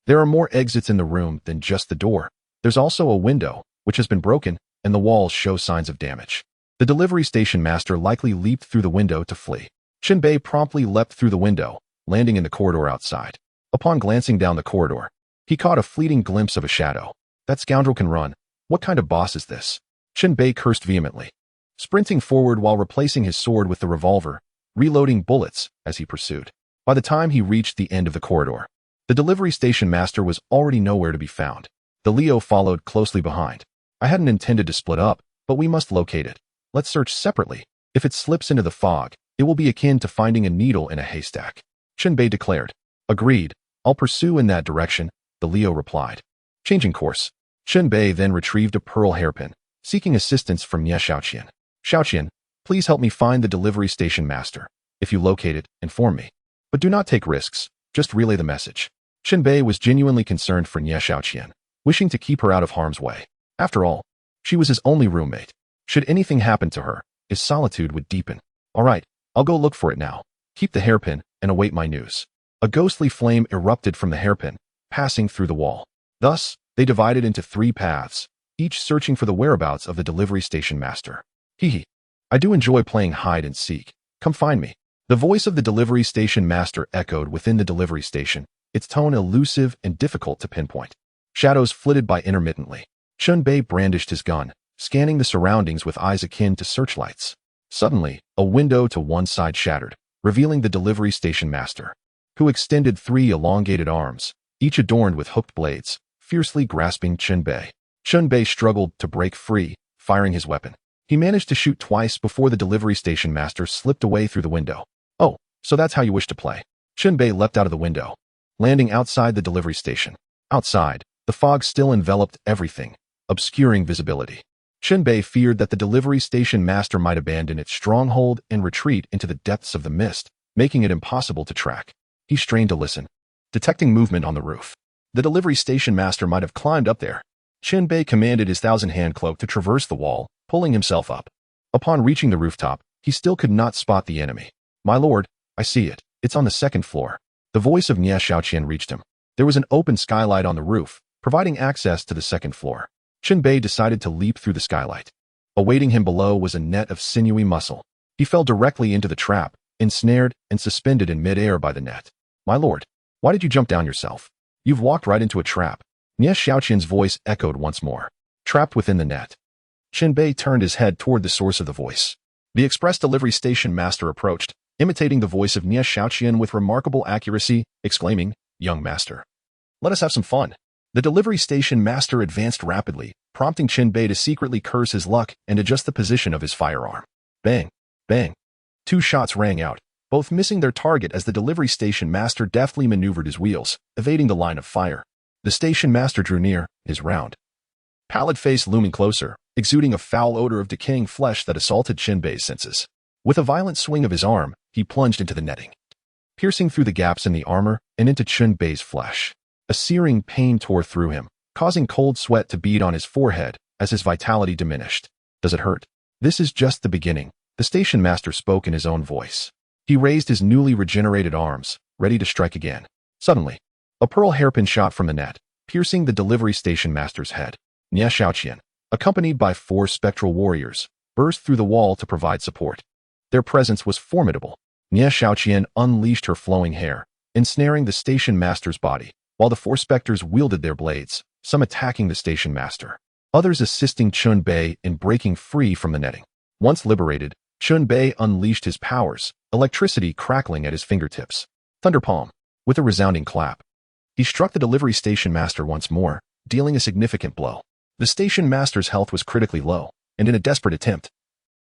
There are more exits in the room than just the door. There's also a window, which has been broken, and the walls show signs of damage. The delivery station master likely leaped through the window to flee. Chen Bei promptly leapt through the window, landing in the corridor outside. Upon glancing down the corridor, he caught a fleeting glimpse of a shadow. That scoundrel can run. What kind of boss is this? Chen Bei cursed vehemently, sprinting forward while replacing his sword with the revolver, reloading bullets as he pursued. By the time he reached the end of the corridor, the delivery station master was already nowhere to be found. The Leo followed closely behind. I hadn't intended to split up, but we must locate it. Let's search separately. If it slips into the fog, it will be akin to finding a needle in a haystack, Chen Bei declared. Agreed. I'll pursue in that direction, the Leo replied. Changing course, Chen Bei then retrieved a pearl hairpin, seeking assistance from Ye Shaoqian. Shaoqian, please help me find the delivery station master. If you locate it, inform me. But do not take risks, just relay the message. Chen Bei was genuinely concerned for Ye Shaoqian, wishing to keep her out of harm's way. After all, she was his only roommate. Should anything happen to her, his solitude would deepen. All right, I'll go look for it now. Keep the hairpin and await my news. A ghostly flame erupted from the hairpin, passing through the wall. Thus, they divided into 3 paths, each searching for the whereabouts of the delivery station master. Hee. I do enjoy playing hide and seek. Come find me. The voice of the delivery station master echoed within the delivery station, its tone elusive and difficult to pinpoint. Shadows flitted by intermittently. Chen Bei brandished his gun, scanning the surroundings with eyes akin to searchlights. Suddenly, a window to one side shattered, revealing the delivery station master, who extended 3 elongated arms, each adorned with hooked blades, fiercely grasping Chen Bei. Chen Bei struggled to break free, firing his weapon. He managed to shoot twice before the delivery station master slipped away through the window. Oh, so that's how you wish to play. Chen Bei leapt out of the window, landing outside the delivery station. Outside, the fog still enveloped everything, obscuring visibility. Chen Bei feared that the delivery station master might abandon its stronghold and retreat into the depths of the mist, making it impossible to track. He strained to listen, detecting movement on the roof. The delivery station master might have climbed up there. Chen Bei commanded his thousand-hand cloak to traverse the wall, pulling himself up. Upon reaching the rooftop, he still could not spot the enemy. "My lord, I see it. It's on the second floor." The voice of Nie Xiaoqian reached him. There was an open skylight on the roof, providing access to the second floor. Chen Bei decided to leap through the skylight. Awaiting him below was a net of sinewy muscle. He fell directly into the trap, ensnared and suspended in mid-air by the net. "My lord, why did you jump down yourself? You've walked right into a trap." Nie Xiaoqian's voice echoed once more. Trapped within the net. Chen Bei turned his head toward the source of the voice. The express delivery station master approached, imitating the voice of Nie Xiaoqian with remarkable accuracy, exclaiming, "Young master, let us have some fun." The delivery station master advanced rapidly, prompting Chen Bei to secretly curse his luck and adjust the position of his firearm. Bang! Bang! 2 shots rang out, both missing their target as the delivery station master deftly maneuvered his wheels, evading the line of fire. The station master drew near, his round, pallid face looming closer, exuding a foul odor of decaying flesh that assaulted Chen Bei's senses. With a violent swing of his arm, he plunged into the netting, piercing through the gaps in the armor and into Chen Bei's flesh. A searing pain tore through him, causing cold sweat to bead on his forehead as his vitality diminished. "Does it hurt?" "This is just the beginning," the station master spoke in his own voice. He raised his newly regenerated arms, ready to strike again. Suddenly, a pearl hairpin shot from the net, piercing the delivery station master's head. Nie Xiaoqian, accompanied by 4 spectral warriors, burst through the wall to provide support. Their presence was formidable. Nie Xiaoqian unleashed her flowing hair, ensnaring the station master's body, while the 4 specters wielded their blades, some attacking the station master, others assisting Chen Bei in breaking free from the netting. Once liberated, Chen Bei unleashed his powers, electricity crackling at his fingertips. Thunderpalm. With a resounding clap, he struck the delivery station master once more, dealing a significant blow. The station master's health was critically low, and in a desperate attempt,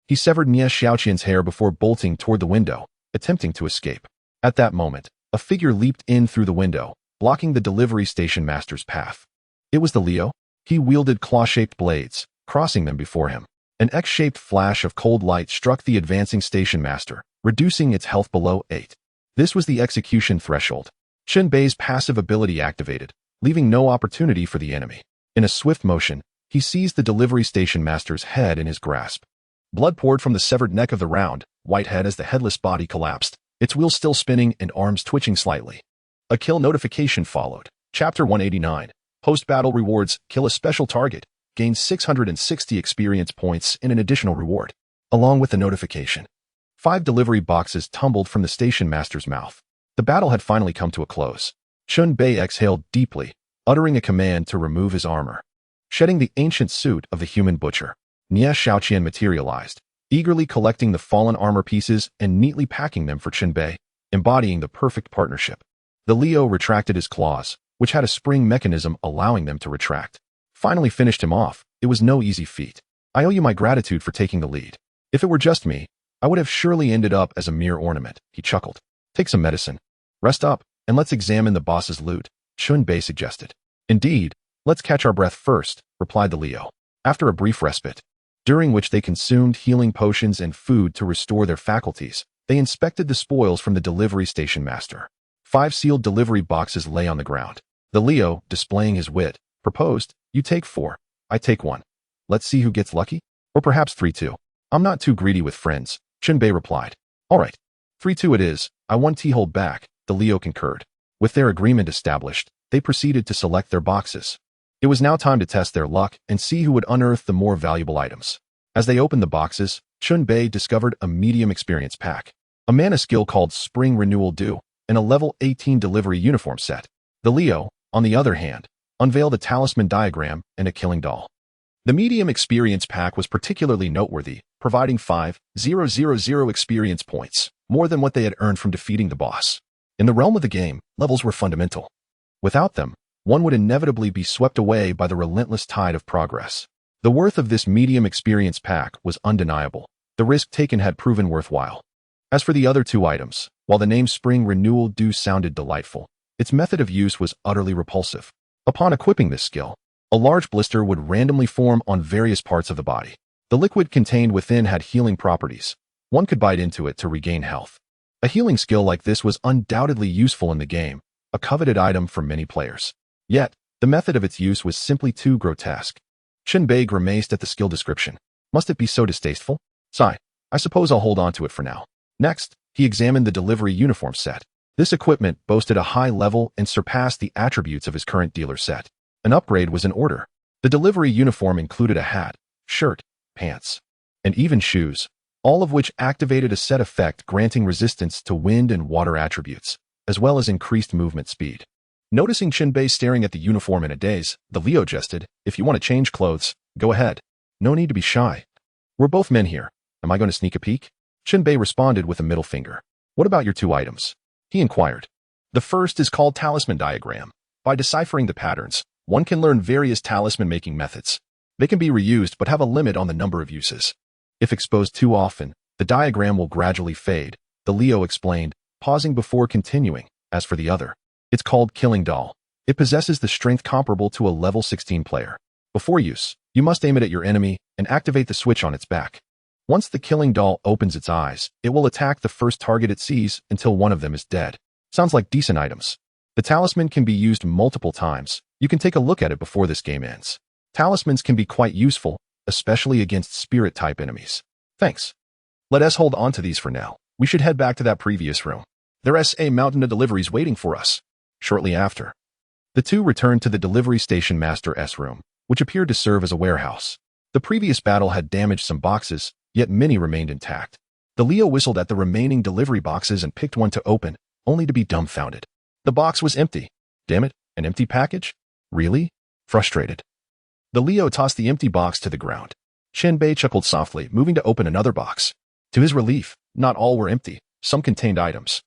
he severed Nie Xiaoqian's hair before bolting toward the window, attempting to escape. At that moment, a figure leaped in through the window, blocking the delivery station master's path. It was the Leo. He wielded claw-shaped blades, crossing them before him. An X-shaped flash of cold light struck the advancing station master, reducing its health below 8. This was the execution threshold. Chen Bei's passive ability activated, leaving no opportunity for the enemy. In a swift motion, he seized the delivery station master's head in his grasp. Blood poured from the severed neck of the round, white head as the headless body collapsed, its wheels still spinning and arms twitching slightly. A kill notification followed. Chapter 189. Post-battle rewards. Kill a special target. Gain 660 experience points and an additional reward. Along with the notification, 5 delivery boxes tumbled from the station master's mouth. The battle had finally come to a close. Chen Bei exhaled deeply, uttering a command to remove his armor. Shedding the ancient suit of the human butcher, Nie Xiaoqian materialized, eagerly collecting the fallen armor pieces and neatly packing them for Chen Bei, embodying the perfect partnership. The Leo retracted his claws, which had a spring mechanism allowing them to retract. Finally finished him off. It was no easy feat. "I owe you my gratitude for taking the lead. If it were just me, I would have surely ended up as a mere ornament," he chuckled. "Take some medicine. Rest up, and let's examine the boss's loot," Chen Bei suggested. "Indeed, let's catch our breath first," replied the Leo. After a brief respite, during which they consumed healing potions and food to restore their faculties, they inspected the spoils from the delivery station master. 5 sealed delivery boxes lay on the ground. The Leo, displaying his wit, proposed, "You take 4, I take 1. Let's see who gets lucky? Or perhaps 3-2. "I'm not too greedy with friends," Chen Bei replied. "All right, 3-2 it is. I 1 hold back," the Leo concurred. With their agreement established, they proceeded to select their boxes. It was now time to test their luck and see who would unearth the more valuable items. As they opened the boxes, Chen Bei discovered a medium experience pack, a mana skill called Spring Renewal Dew, and a level 18 delivery uniform set. The Leo, on the other hand, unveiled a talisman diagram and a killing doll. The medium experience pack was particularly noteworthy, providing 5,000 experience points, more than what they had earned from defeating the boss. In the realm of the game, levels were fundamental. Without them, one would inevitably be swept away by the relentless tide of progress. The worth of this medium experience pack was undeniable. The risk taken had proven worthwhile. As for the other 2 items, while the name Spring Renewal Dew sounded delightful, its method of use was utterly repulsive. Upon equipping this skill, a large blister would randomly form on various parts of the body. The liquid contained within had healing properties. One could bite into it to regain health. A healing skill like this was undoubtedly useful in the game, a coveted item for many players. Yet, the method of its use was simply too grotesque. Chen Bei grimaced at the skill description. Must it be so distasteful? Sigh, I suppose I'll hold on to it for now. Next, he examined the delivery uniform set. This equipment boasted a high level and surpassed the attributes of his current dealer set. An upgrade was in order. The delivery uniform included a hat, shirt, pants, and even shoes, all of which activated a set effect granting resistance to wind and water attributes, as well as increased movement speed. Noticing Chen Bei staring at the uniform in a daze, the Leo jested, "If you want to change clothes, go ahead. No need to be shy. We're both men here. Am I going to sneak a peek?" Chen Bei responded with a middle finger. "What about your 2 items?" he inquired. The first is called talisman diagram. By deciphering the patterns, one can learn various talisman-making methods. They can be reused but have a limit on the number of uses. If exposed too often, the diagram will gradually fade, the Leo explained, pausing before continuing. As for the other, it's called Killing Doll. It possesses the strength comparable to a level 16 player. Before use, you must aim it at your enemy and activate the switch on its back. Once the Killing Doll opens its eyes, it will attack the first target it sees until one of them is dead. Sounds like decent items. The talisman can be used multiple times. You can take a look at it before this game ends. Talismans can be quite useful, especially against spirit-type enemies. Thanks. Let us hold on to these for now. We should head back to that previous room. There's a mountain of deliveries waiting for us. Shortly after, the two returned to the delivery station master's room, which appeared to serve as a warehouse. The previous battle had damaged some boxes, yet many remained intact. The Leo whistled at the remaining delivery boxes and picked one to open, only to be dumbfounded. The box was empty. Damn it, an empty package? Really? Frustrated, the Leo tossed the empty box to the ground. Chen Bei chuckled softly, moving to open another box. To his relief, not all were empty. Some contained items,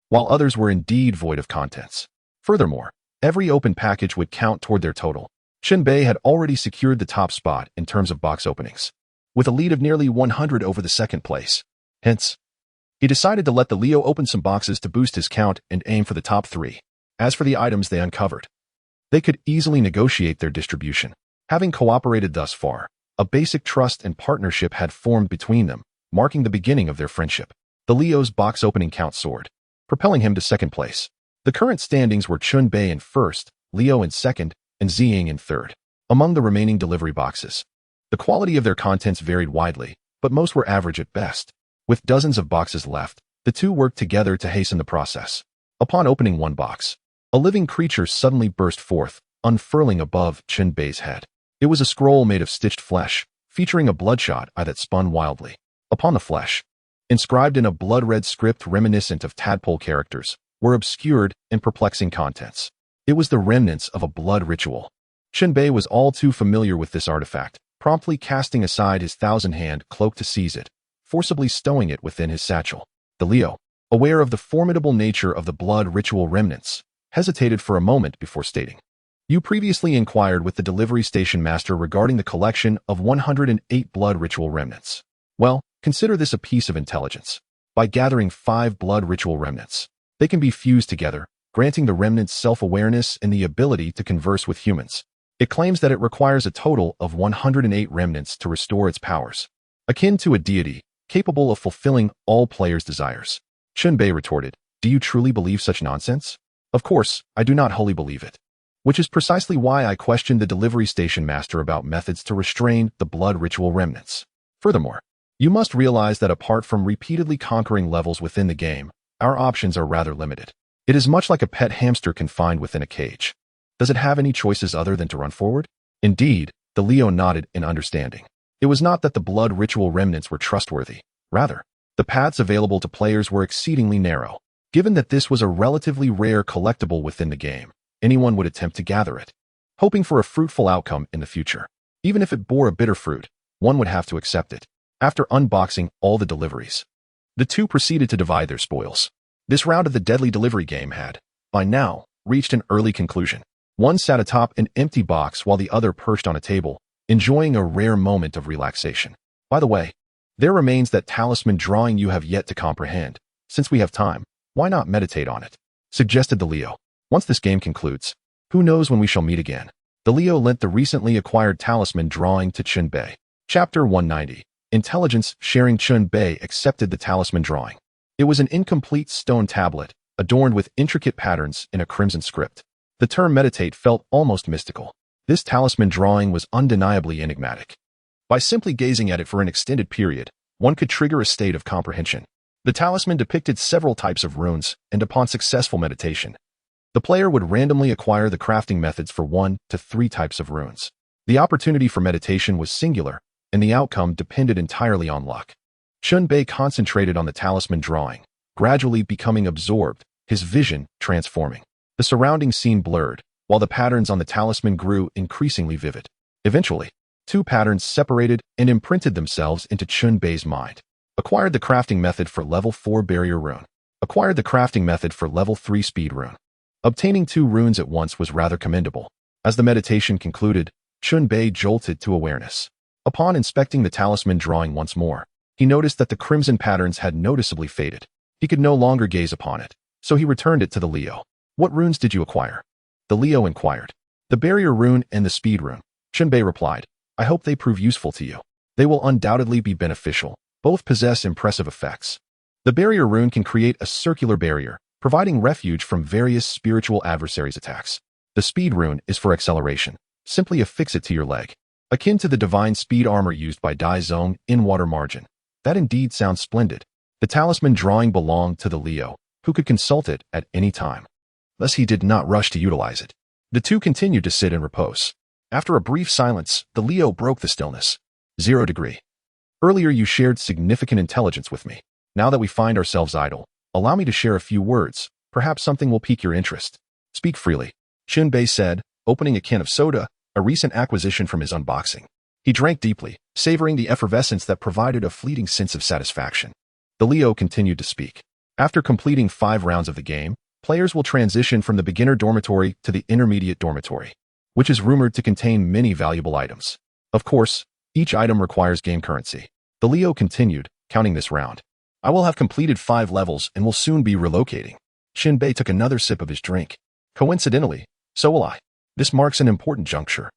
while others were indeed void of contents. Furthermore, every open package would count toward their total. Chen Bei had already secured the top spot in terms of box openings, with a lead of nearly 100 over the second place. Hence, he decided to let the Leo open some boxes to boost his count and aim for the top 3. As for the items they uncovered, they could easily negotiate their distribution. Having cooperated thus far, a basic trust and partnership had formed between them, marking the beginning of their friendship. The Leo's box opening count soared, propelling him to second place. The current standings were Chen Bei in first, Leo in second, and Ziying in third. Among the remaining delivery boxes, the quality of their contents varied widely, but most were average at best. With dozens of boxes left, the two worked together to hasten the process. Upon opening one box, a living creature suddenly burst forth, unfurling above Chen Bei's head. It was a scroll made of stitched flesh, featuring a bloodshot eye that spun wildly. Upon the flesh, inscribed in a blood-red script reminiscent of tadpole characters, were obscured and perplexing contents. It was the remnants of a blood ritual. Chen Bei was all too familiar with this artifact, promptly casting aside his thousand-hand cloak to seize it, forcibly stowing it within his satchel. The Leo, aware of the formidable nature of the blood ritual remnants, hesitated for a moment before stating, "You previously inquired with the delivery station master regarding the collection of 108 blood ritual remnants. Well, consider this a piece of intelligence. By gathering 5 blood ritual remnants, they can be fused together, granting the remnants self-awareness and the ability to converse with humans. It claims that it requires a total of 108 remnants to restore its powers, akin to a deity, capable of fulfilling all players' desires." Chen Bei retorted, "Do you truly believe such nonsense?" "Of course, I do not wholly believe it. Which is precisely why I questioned the delivery station master about methods to restrain the blood ritual remnants. Furthermore, you must realize that apart from repeatedly conquering levels within the game, our options are rather limited. It is much like a pet hamster confined within a cage. Does it have any choices other than to run forward?" Indeed, the Leo nodded in understanding. It was not that the blood ritual remnants were trustworthy. Rather, the paths available to players were exceedingly narrow. Given that this was a relatively rare collectible within the game, anyone would attempt to gather it, hoping for a fruitful outcome in the future. Even if it bore a bitter fruit, one would have to accept it. After unboxing all the deliveries, the two proceeded to divide their spoils. This round of the deadly delivery game had, by now, reached an early conclusion. One sat atop an empty box while the other perched on a table, enjoying a rare moment of relaxation. By the way, there remains that talisman drawing you have yet to comprehend. Since we have time, why not meditate on it? Suggested the Leo. Once this game concludes, Who knows when we shall meet again? The Leo lent the recently acquired talisman drawing to Chen Bei. Chapter 190. Intelligence sharing. Chen Bei accepted the talisman drawing. It was an incomplete stone tablet, adorned with intricate patterns in a crimson script. The term meditate felt almost mystical. This talisman drawing was undeniably enigmatic. By simply gazing at it for an extended period, one could trigger a state of comprehension. The talisman depicted several types of runes, and upon successful meditation, the player would randomly acquire the crafting methods for 1 to 3 types of runes. The opportunity for meditation was singular, and the outcome depended entirely on luck. Chen Bei concentrated on the talisman drawing, gradually becoming absorbed, his vision transforming. The surrounding scene blurred, while the patterns on the talisman grew increasingly vivid. Eventually, 2 patterns separated and imprinted themselves into Chen Bei's mind. Acquired the crafting method for level 4 barrier rune. Acquired the crafting method for level 3 speed rune. Obtaining 2 runes at once was rather commendable. As the meditation concluded, Chen Bei jolted to awareness. Upon inspecting the talisman drawing once more, he noticed that the crimson patterns had noticeably faded. He could no longer gaze upon it, so he returned it to the Leo. What runes did you acquire? The Leo inquired. The barrier rune and the speed rune. Chen Bei replied. I hope they prove useful to you. They will undoubtedly be beneficial. Both possess impressive effects. The barrier rune can create a circular barrier, providing refuge from various spiritual adversaries' attacks. The speed rune is for acceleration. Simply affix it to your leg. Akin to the divine speed armor used by Dai Zong in Water Margin. That indeed sounds splendid. The talisman drawing belonged to the Leo, who could consult it at any time. Thus he did not rush to utilize it. The two continued to sit in repose. After a brief silence, the Leo broke the stillness. 0 degree. Earlier you shared significant intelligence with me. Now that we find ourselves idle, allow me to share a few words. Perhaps something will pique your interest. Speak freely. Chen Bei said, opening a can of soda, a recent acquisition from his unboxing. He drank deeply, savoring the effervescence that provided a fleeting sense of satisfaction. The Leo continued to speak. After completing 5 rounds of the game, players will transition from the beginner dormitory to the intermediate dormitory, which is rumored to contain many valuable items. Of course, each item requires game currency. The Leo continued, counting this round. I will have completed 5 levels and will soon be relocating. Chen Bei took another sip of his drink. Coincidentally, so will I. This marks an important juncture.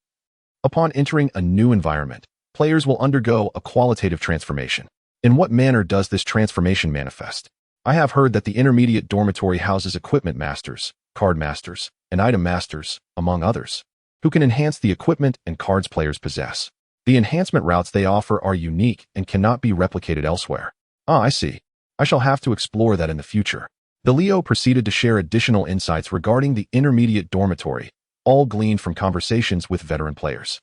Upon entering a new environment, players will undergo a qualitative transformation. In what manner does this transformation manifest? I have heard that the intermediate dormitory houses equipment masters, card masters, and item masters, among others, who can enhance the equipment and cards players possess. The enhancement routes they offer are unique and cannot be replicated elsewhere. Ah, I see. I shall have to explore that in the future. The Leo proceeded to share additional insights regarding the intermediate dormitory, all gleaned from conversations with veteran players.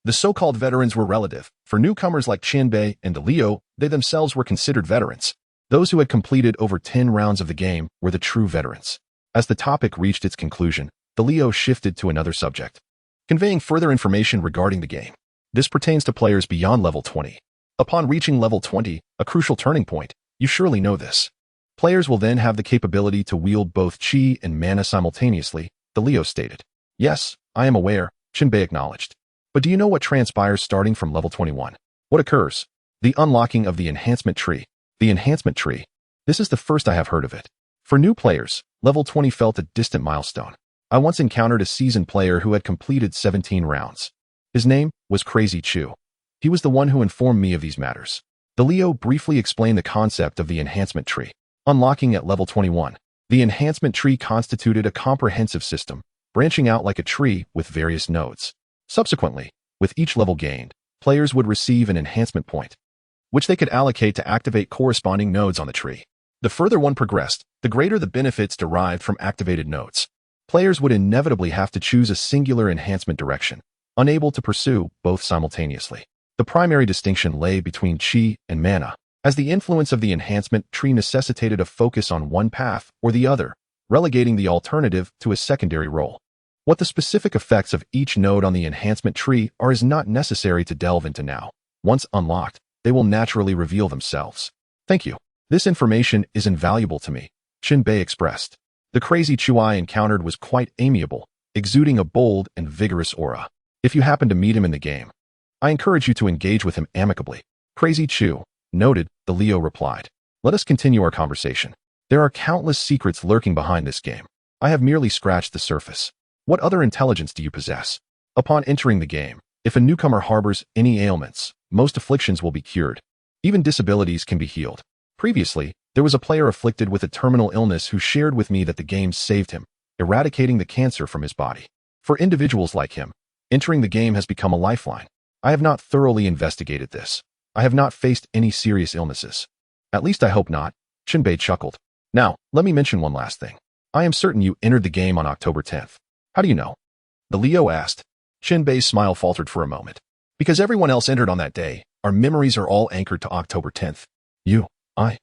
The so-called veterans were relative. For newcomers like Chen Bei and the Leo, they themselves were considered veterans. Those who had completed over 10 rounds of the game were the true veterans. As the topic reached its conclusion, the Leo shifted to another subject, conveying further information regarding the game. This pertains to players beyond level 20. Upon reaching level 20, a crucial turning point, you surely know this. Players will then have the capability to wield both chi and mana simultaneously, the Leo stated. Yes, I am aware, Chen Bei acknowledged. But do you know what transpires starting from level 21? What occurs? The unlocking of the enhancement tree. The enhancement tree. This is the first I have heard of it. For new players, level 20 felt a distant milestone. I once encountered a seasoned player who had completed 17 rounds. His name was Crazy Chu. He was the one who informed me of these matters. The Leo briefly explained the concept of the enhancement tree. Unlocking at level 21. The enhancement tree constituted a comprehensive system, branching out like a tree with various nodes. Subsequently, with each level gained, players would receive an enhancement point, which they could allocate to activate corresponding nodes on the tree. The further one progressed, the greater the benefits derived from activated nodes. Players would inevitably have to choose a singular enhancement direction, unable to pursue both simultaneously. The primary distinction lay between chi and mana, as the influence of the enhancement tree necessitated a focus on one path or the other, relegating the alternative to a secondary role. What the specific effects of each node on the enhancement tree are is not necessary to delve into now. Once unlocked, they will naturally reveal themselves. Thank you. This information is invaluable to me, Chen Bei expressed. The Crazy Chu I encountered was quite amiable, exuding a bold and vigorous aura. If you happen to meet him in the game, I encourage you to engage with him amicably. Crazy Chu, noted, the Leo replied. Let us continue our conversation. There are countless secrets lurking behind this game. I have merely scratched the surface. What other intelligence do you possess? Upon entering the game, if a newcomer harbors any ailments, most afflictions will be cured. Even disabilities can be healed. Previously, there was a player afflicted with a terminal illness who shared with me that the game saved him, eradicating the cancer from his body. For individuals like him, entering the game has become a lifeline. I have not thoroughly investigated this. I have not faced any serious illnesses. At least I hope not, Chen Bei chuckled. Now, let me mention one last thing. I am certain you entered the game on October 10th. How do you know? The Leo asked. Chen Bei's smile faltered for a moment. Because everyone else entered on that day, our memories are all anchored to October 10th. You, I,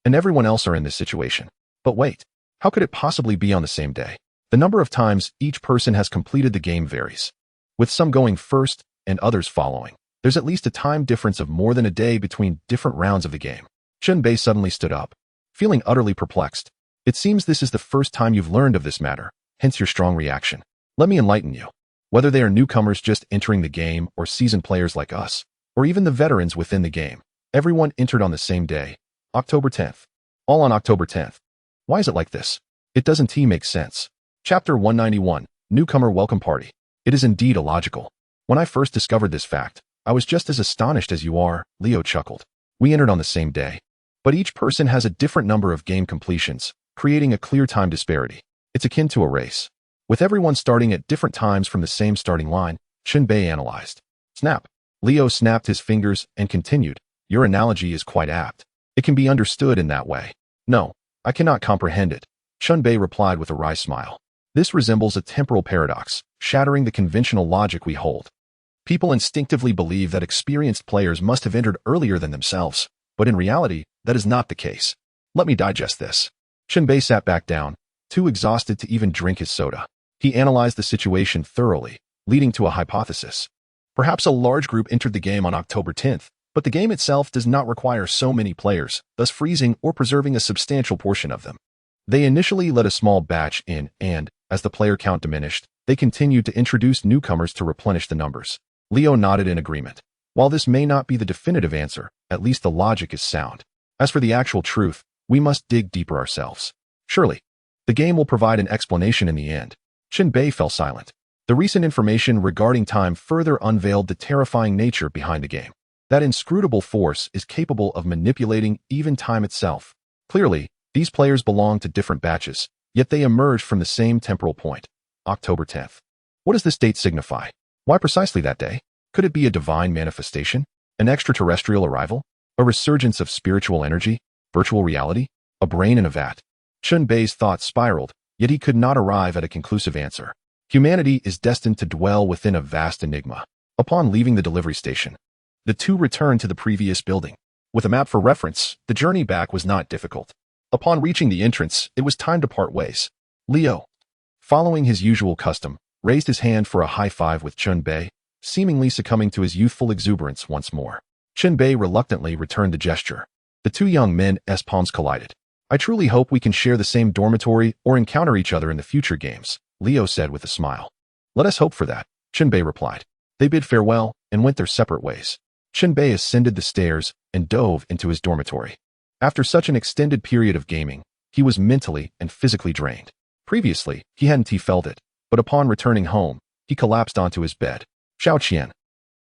and everyone else are in this situation. But wait, how could it possibly be on the same day? The number of times each person has completed the game varies, with some going first and others following. There's at least a time difference of more than a day between different rounds of the game. Chen Bei suddenly stood up, feeling utterly perplexed. It seems this is the first time you've learned of this matter, hence your strong reaction. Let me enlighten you. Whether they are newcomers just entering the game or seasoned players like us, or even the veterans within the game, everyone entered on the same day, October 10th. All on October 10th. Why is it like this? It doesn't make sense. Chapter 191, Newcomer Welcome Party. It is indeed illogical. When I first discovered this fact, I was just as astonished as you are, Leo chuckled. We entered on the same day. But each person has a different number of game completions, creating a clear time disparity. It's akin to a race. With everyone starting at different times from the same starting line, Chen Bei analyzed. Snap. Leo snapped his fingers and continued. Your analogy is quite apt. It can be understood in that way. No, I cannot comprehend it. Chen Bei replied with a wry smile. This resembles a temporal paradox, shattering the conventional logic we hold. People instinctively believe that experienced players must have entered earlier than themselves, but in reality, that is not the case. Let me digest this. Chen Bei sat back down, too exhausted to even drink his soda. He analyzed the situation thoroughly, leading to a hypothesis. Perhaps a large group entered the game on October 10th, but the game itself does not require so many players, thus freezing or preserving a substantial portion of them. They initially let a small batch in and, as the player count diminished, they continued to introduce newcomers to replenish the numbers. Leo nodded in agreement. While this may not be the definitive answer, at least the logic is sound. As for the actual truth, we must dig deeper ourselves. Surely, the game will provide an explanation in the end. Chen Bei fell silent. The recent information regarding time further unveiled the terrifying nature behind the game. That inscrutable force is capable of manipulating even time itself. Clearly, these players belong to different batches, yet they emerged from the same temporal point, October 10th. What does this date signify? Why precisely that day? Could it be a divine manifestation? An extraterrestrial arrival? A resurgence of spiritual energy? Virtual reality? A brain in a vat? Chen Bei's thoughts spiraled, yet he could not arrive at a conclusive answer. Humanity is destined to dwell within a vast enigma. Upon leaving the delivery station, the two returned to the previous building. With a map for reference, the journey back was not difficult. Upon reaching the entrance, it was time to part ways. Leo, following his usual custom, raised his hand for a high five with Chen Bei, seemingly succumbing to his youthful exuberance once more. Chen Bei reluctantly returned the gesture. The two young men's palms collided. I truly hope we can share the same dormitory or encounter each other in the future games, Leo said with a smile. Let us hope for that, Chen Bei replied. They bid farewell and went their separate ways. Chen Bei ascended the stairs and dove into his dormitory. After such an extended period of gaming, he was mentally and physically drained. Previously, he hadn't felt it, but upon returning home, he collapsed onto his bed. Xiao Qian.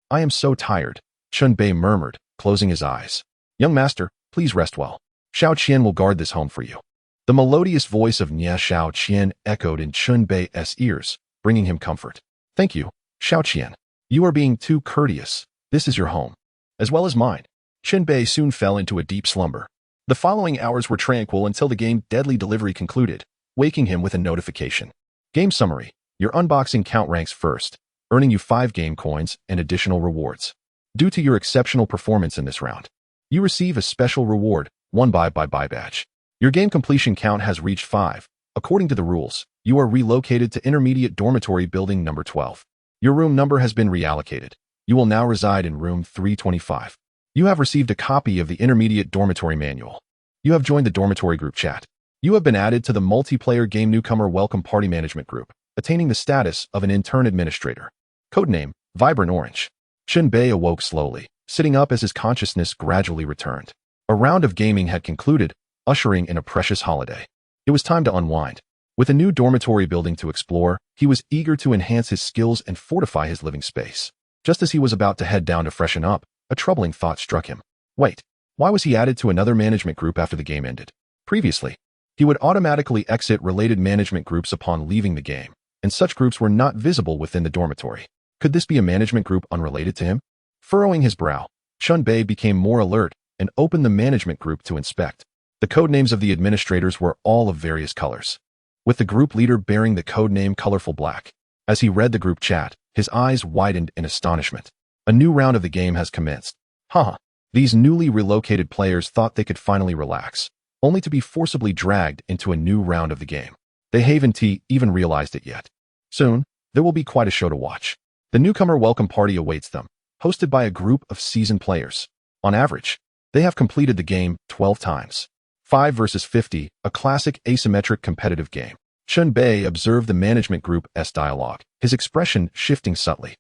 I am so tired, Chen Bei murmured, closing his eyes. Young master, please rest well. Xiao Qian will guard this home for you. The melodious voice of Nya Xiao Qian echoed in Chen Bei's ears, bringing him comfort. Thank you, Xiao Qian. You are being too courteous. This is your home, as well as mine. Chen Bei soon fell into a deep slumber. The following hours were tranquil until the game Deadly Delivery concluded, waking him with a notification. Game summary. Your unboxing count ranks first, earning you 5 game coins and additional rewards. Due to your exceptional performance in this round, you receive a special reward, 1 buy badge. Your game completion count has reached 5. According to the rules, you are relocated to Intermediate Dormitory Building number 12. Your room number has been reallocated. You will now reside in room 325. You have received a copy of the Intermediate Dormitory Manual. You have joined the dormitory group chat. You have been added to the multiplayer game Newcomer Welcome Party Management Group, attaining the status of an intern administrator. Codename, Vibrant Orange. Chen Bei awoke slowly, sitting up as his consciousness gradually returned. A round of gaming had concluded, ushering in a precious holiday. It was time to unwind. With a new dormitory building to explore, he was eager to enhance his skills and fortify his living space. Just as he was about to head down to freshen up, a troubling thought struck him. Wait, why was he added to another management group after the game ended? Previously, he would automatically exit related management groups upon leaving the game, and such groups were not visible within the dormitory. Could this be a management group unrelated to him? Furrowing his brow, Chen Bei became more alert and opened the management group to inspect. The codenames of the administrators were all of various colors, with the group leader bearing the codename Colorful Black. As he read the group chat, his eyes widened in astonishment. A new round of the game has commenced. Haha. These newly relocated players thought they could finally relax, only to be forcibly dragged into a new round of the game. They haven't even realized it yet. Soon, there will be quite a show to watch. The newcomer welcome party awaits them, hosted by a group of seasoned players. On average, they have completed the game 12 times. 5 versus 50, a classic asymmetric competitive game. Chen Bei observed the management group's dialogue, his expression shifting subtly.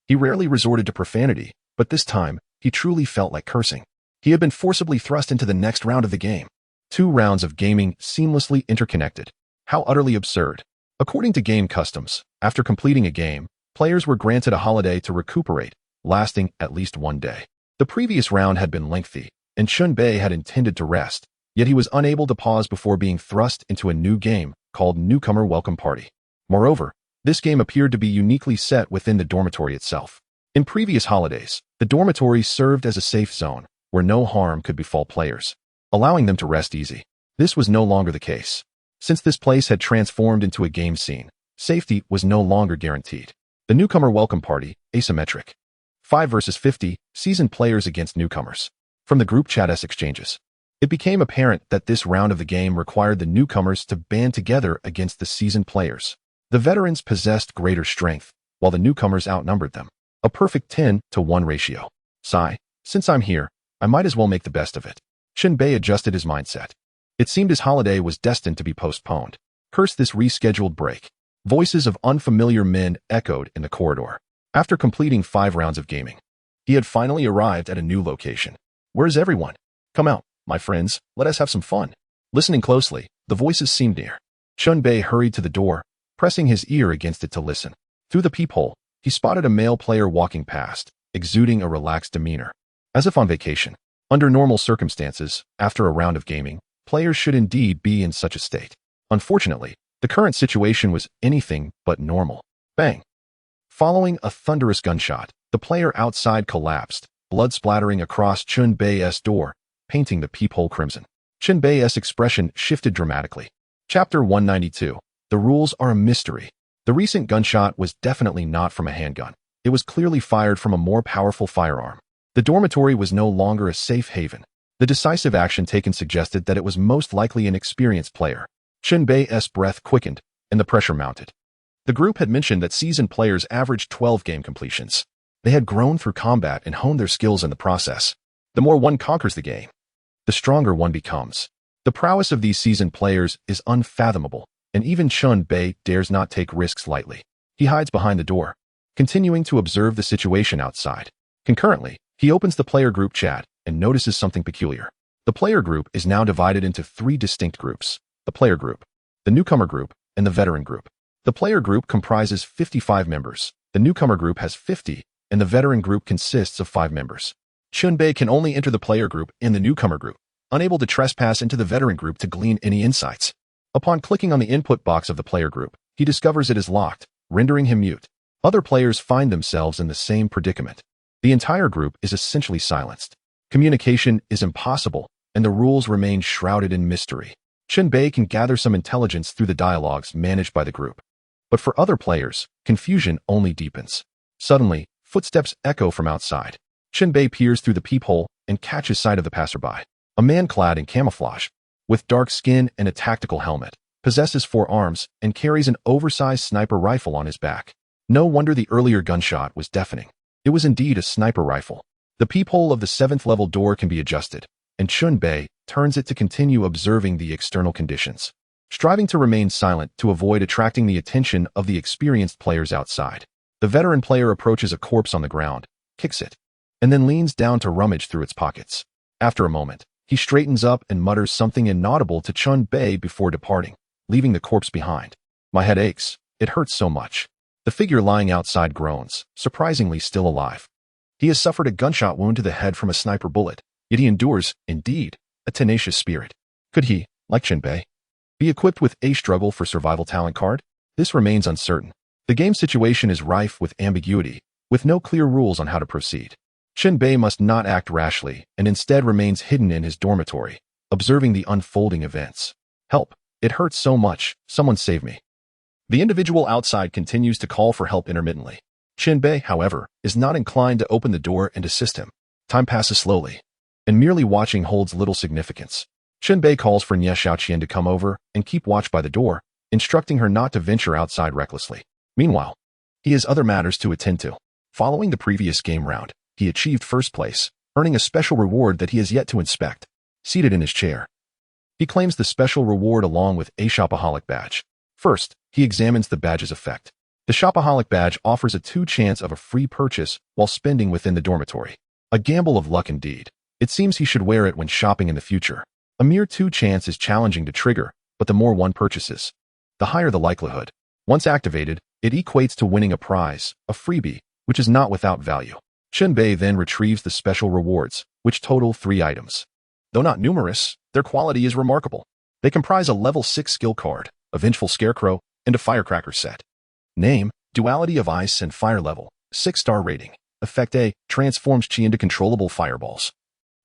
He rarely resorted to profanity, but this time, he truly felt like cursing. He had been forcibly thrust into the next round of the game. 2 rounds of gaming seamlessly interconnected. How utterly absurd. According to game customs, after completing a game, players were granted a holiday to recuperate, lasting at least 1 day. The previous round had been lengthy, and Chen Bei had intended to rest, yet he was unable to pause before being thrust into a new game called Newcomer Welcome Party. Moreover, this game appeared to be uniquely set within the dormitory itself. In previous holidays, the dormitory served as a safe zone where no harm could befall players, allowing them to rest easy. This was no longer the case. Since this place had transformed into a game scene, safety was no longer guaranteed. The Newcomer Welcome Party, asymmetric. 5 versus 50, seasoned players against newcomers. From the group chat's exchanges, it became apparent that this round of the game required the newcomers to band together against the seasoned players. The veterans possessed greater strength, while the newcomers outnumbered them. A perfect 10-to-1 ratio. Sigh, since I'm here, I might as well make the best of it. Chen Bei adjusted his mindset. It seemed his holiday was destined to be postponed. Curse this rescheduled break. Voices of unfamiliar men echoed in the corridor. After completing 5 rounds of gaming, he had finally arrived at a new location. Where's everyone? Come out, my friends, let us have some fun. Listening closely, the voices seemed near. Chen Bei hurried to the door, pressing his ear against it to listen. Through the peephole, he spotted a male player walking past, exuding a relaxed demeanor. As if on vacation. Under normal circumstances, after a round of gaming, players should indeed be in such a state. Unfortunately, the current situation was anything but normal. Bang! Following a thunderous gunshot, the player outside collapsed, blood splattering across Chen Bei's door, painting the peephole crimson. Chen Bei's expression shifted dramatically. Chapter 192. The rules are a mystery. The recent gunshot was definitely not from a handgun. It was clearly fired from a more powerful firearm. The dormitory was no longer a safe haven. The decisive action taken suggested that it was most likely an experienced player. Chen Bei's breath quickened, and the pressure mounted. The group had mentioned that seasoned players averaged 12 game completions. They had grown through combat and honed their skills in the process. The more one conquers the game, the stronger one becomes. The prowess of these seasoned players is unfathomable, and even Chen Bei dares not take risks lightly. He hides behind the door, continuing to observe the situation outside. Concurrently, he opens the player group chat and notices something peculiar. The player group is now divided into 3 distinct groups: the player group, the newcomer group, and the veteran group. The player group comprises 55 members, the newcomer group has 50, and the veteran group consists of 5 members. Chen Bei can only enter the player group and the newcomer group, unable to trespass into the veteran group to glean any insights. Upon clicking on the input box of the player group, he discovers it is locked, rendering him mute. Other players find themselves in the same predicament. The entire group is essentially silenced. Communication is impossible, and the rules remain shrouded in mystery. Chen Bei can gather some intelligence through the dialogues managed by the group. But for other players, confusion only deepens. Suddenly, footsteps echo from outside. Chen Bei peers through the peephole and catches sight of the passerby. A man clad in camouflage, with dark skin and a tactical helmet, possesses 4 arms and carries an oversized sniper rifle on his back. No wonder the earlier gunshot was deafening. It was indeed a sniper rifle. The peephole of the 7th level door can be adjusted, and Chen Bei turns it to continue observing the external conditions, striving to remain silent to avoid attracting the attention of the experienced players outside. The veteran player approaches a corpse on the ground, kicks it, and then leans down to rummage through its pockets. After a moment, he straightens up and mutters something inaudible to Chen Bei before departing. leaving the corpse behind. My head aches. It hurts so much. The figure lying outside groans, surprisingly still alive. He has suffered a gunshot wound to the head from a sniper bullet, yet he endures, indeed, a tenacious spirit. Could he, like Chen Bei, be equipped with a struggle for survival talent card? This remains uncertain. The game situation is rife with ambiguity, with no clear rules on how to proceed. Chen Bei must not act rashly and instead remains hidden in his dormitory, observing the unfolding events. Help! It hurts so much. Someone save me. The individual outside continues to call for help intermittently. Chen Bei, however, is not inclined to open the door and assist him. Time passes slowly, and merely watching holds little significance. Chen Bei calls for Nie Xiaoqian to come over and keep watch by the door, instructing her not to venture outside recklessly. Meanwhile, he has other matters to attend to. Following the previous game round, he achieved first place, earning a special reward that he has yet to inspect. Seated in his chair, he claims the special reward along with a shopaholic badge. First, he examines the badge's effect. The shopaholic badge offers a 2 chance of a free purchase while spending within the dormitory. A gamble of luck indeed. It seems he should wear it when shopping in the future. A mere 2 chance is challenging to trigger, but the more one purchases, the higher the likelihood. Once activated, it equates to winning a prize, a freebie, which is not without value. Chen Bei then retrieves the special rewards, which total 3 items. Though not numerous, their quality is remarkable. They comprise a level 6 skill card, a vengeful scarecrow, and a firecracker set. Name, Duality of Ice and Fire level, 6-star rating. Effect A, transforms Qi into controllable fireballs,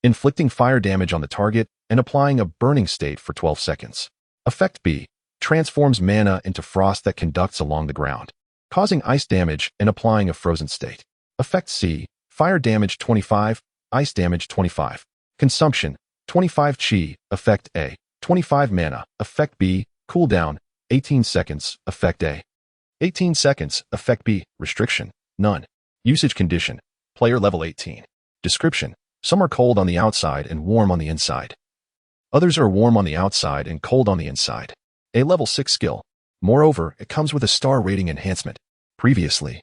inflicting fire damage on the target and applying a burning state for 12 seconds. Effect B, transforms mana into frost that conducts along the ground, causing ice damage and applying a frozen state. Effect C, fire damage 25, ice damage 25. Consumption, 25 Qi. Effect A, 25 mana. Effect B, cooldown, 18 seconds. Effect A, 18 seconds. Effect B, restriction, none. Usage condition, player level 18. Description, some are cold on the outside and warm on the inside. Others are warm on the outside and cold on the inside. A level 6 skill. Moreover, it comes with a star rating enhancement. Previously,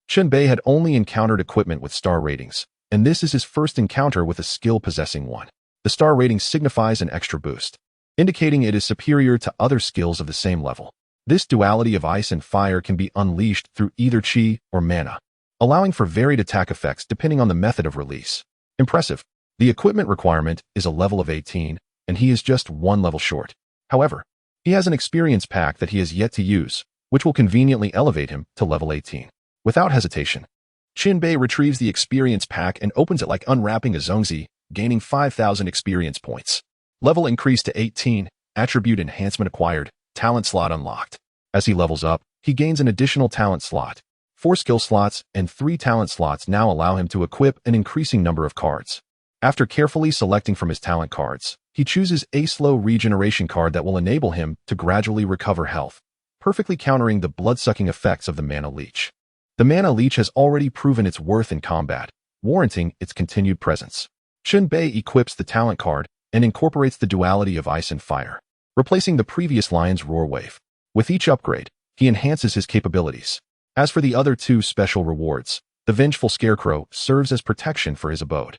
Chen Bei had only encountered equipment with star ratings, and this is his first encounter with a skill possessing one. The star rating signifies an extra boost, indicating it is superior to other skills of the same level. This duality of ice and fire can be unleashed through either Qi or mana, allowing for varied attack effects depending on the method of release. Impressive. The equipment requirement is a level of 18, and he is just 1 level short. However, he has an experience pack that he has yet to use, which will conveniently elevate him to level 18. Without hesitation, Chen Bei retrieves the experience pack and opens it like unwrapping a zongzi, gaining 5,000 experience points. Level increased to 18, attribute enhancement acquired, talent slot unlocked. As he levels up, he gains an additional talent slot. 4 skill slots and 3 talent slots now allow him to equip an increasing number of cards. After carefully selecting from his talent cards, he chooses a slow regeneration card that will enable him to gradually recover health, perfectly countering the blood-sucking effects of the mana leech. The mana leech has already proven its worth in combat, warranting its continued presence. Chen Bei equips the talent card and incorporates the duality of ice and fire, replacing the previous Lion's Roar wave. With each upgrade, he enhances his capabilities. As for the other 2 special rewards, the Vengeful Scarecrow serves as protection for his abode.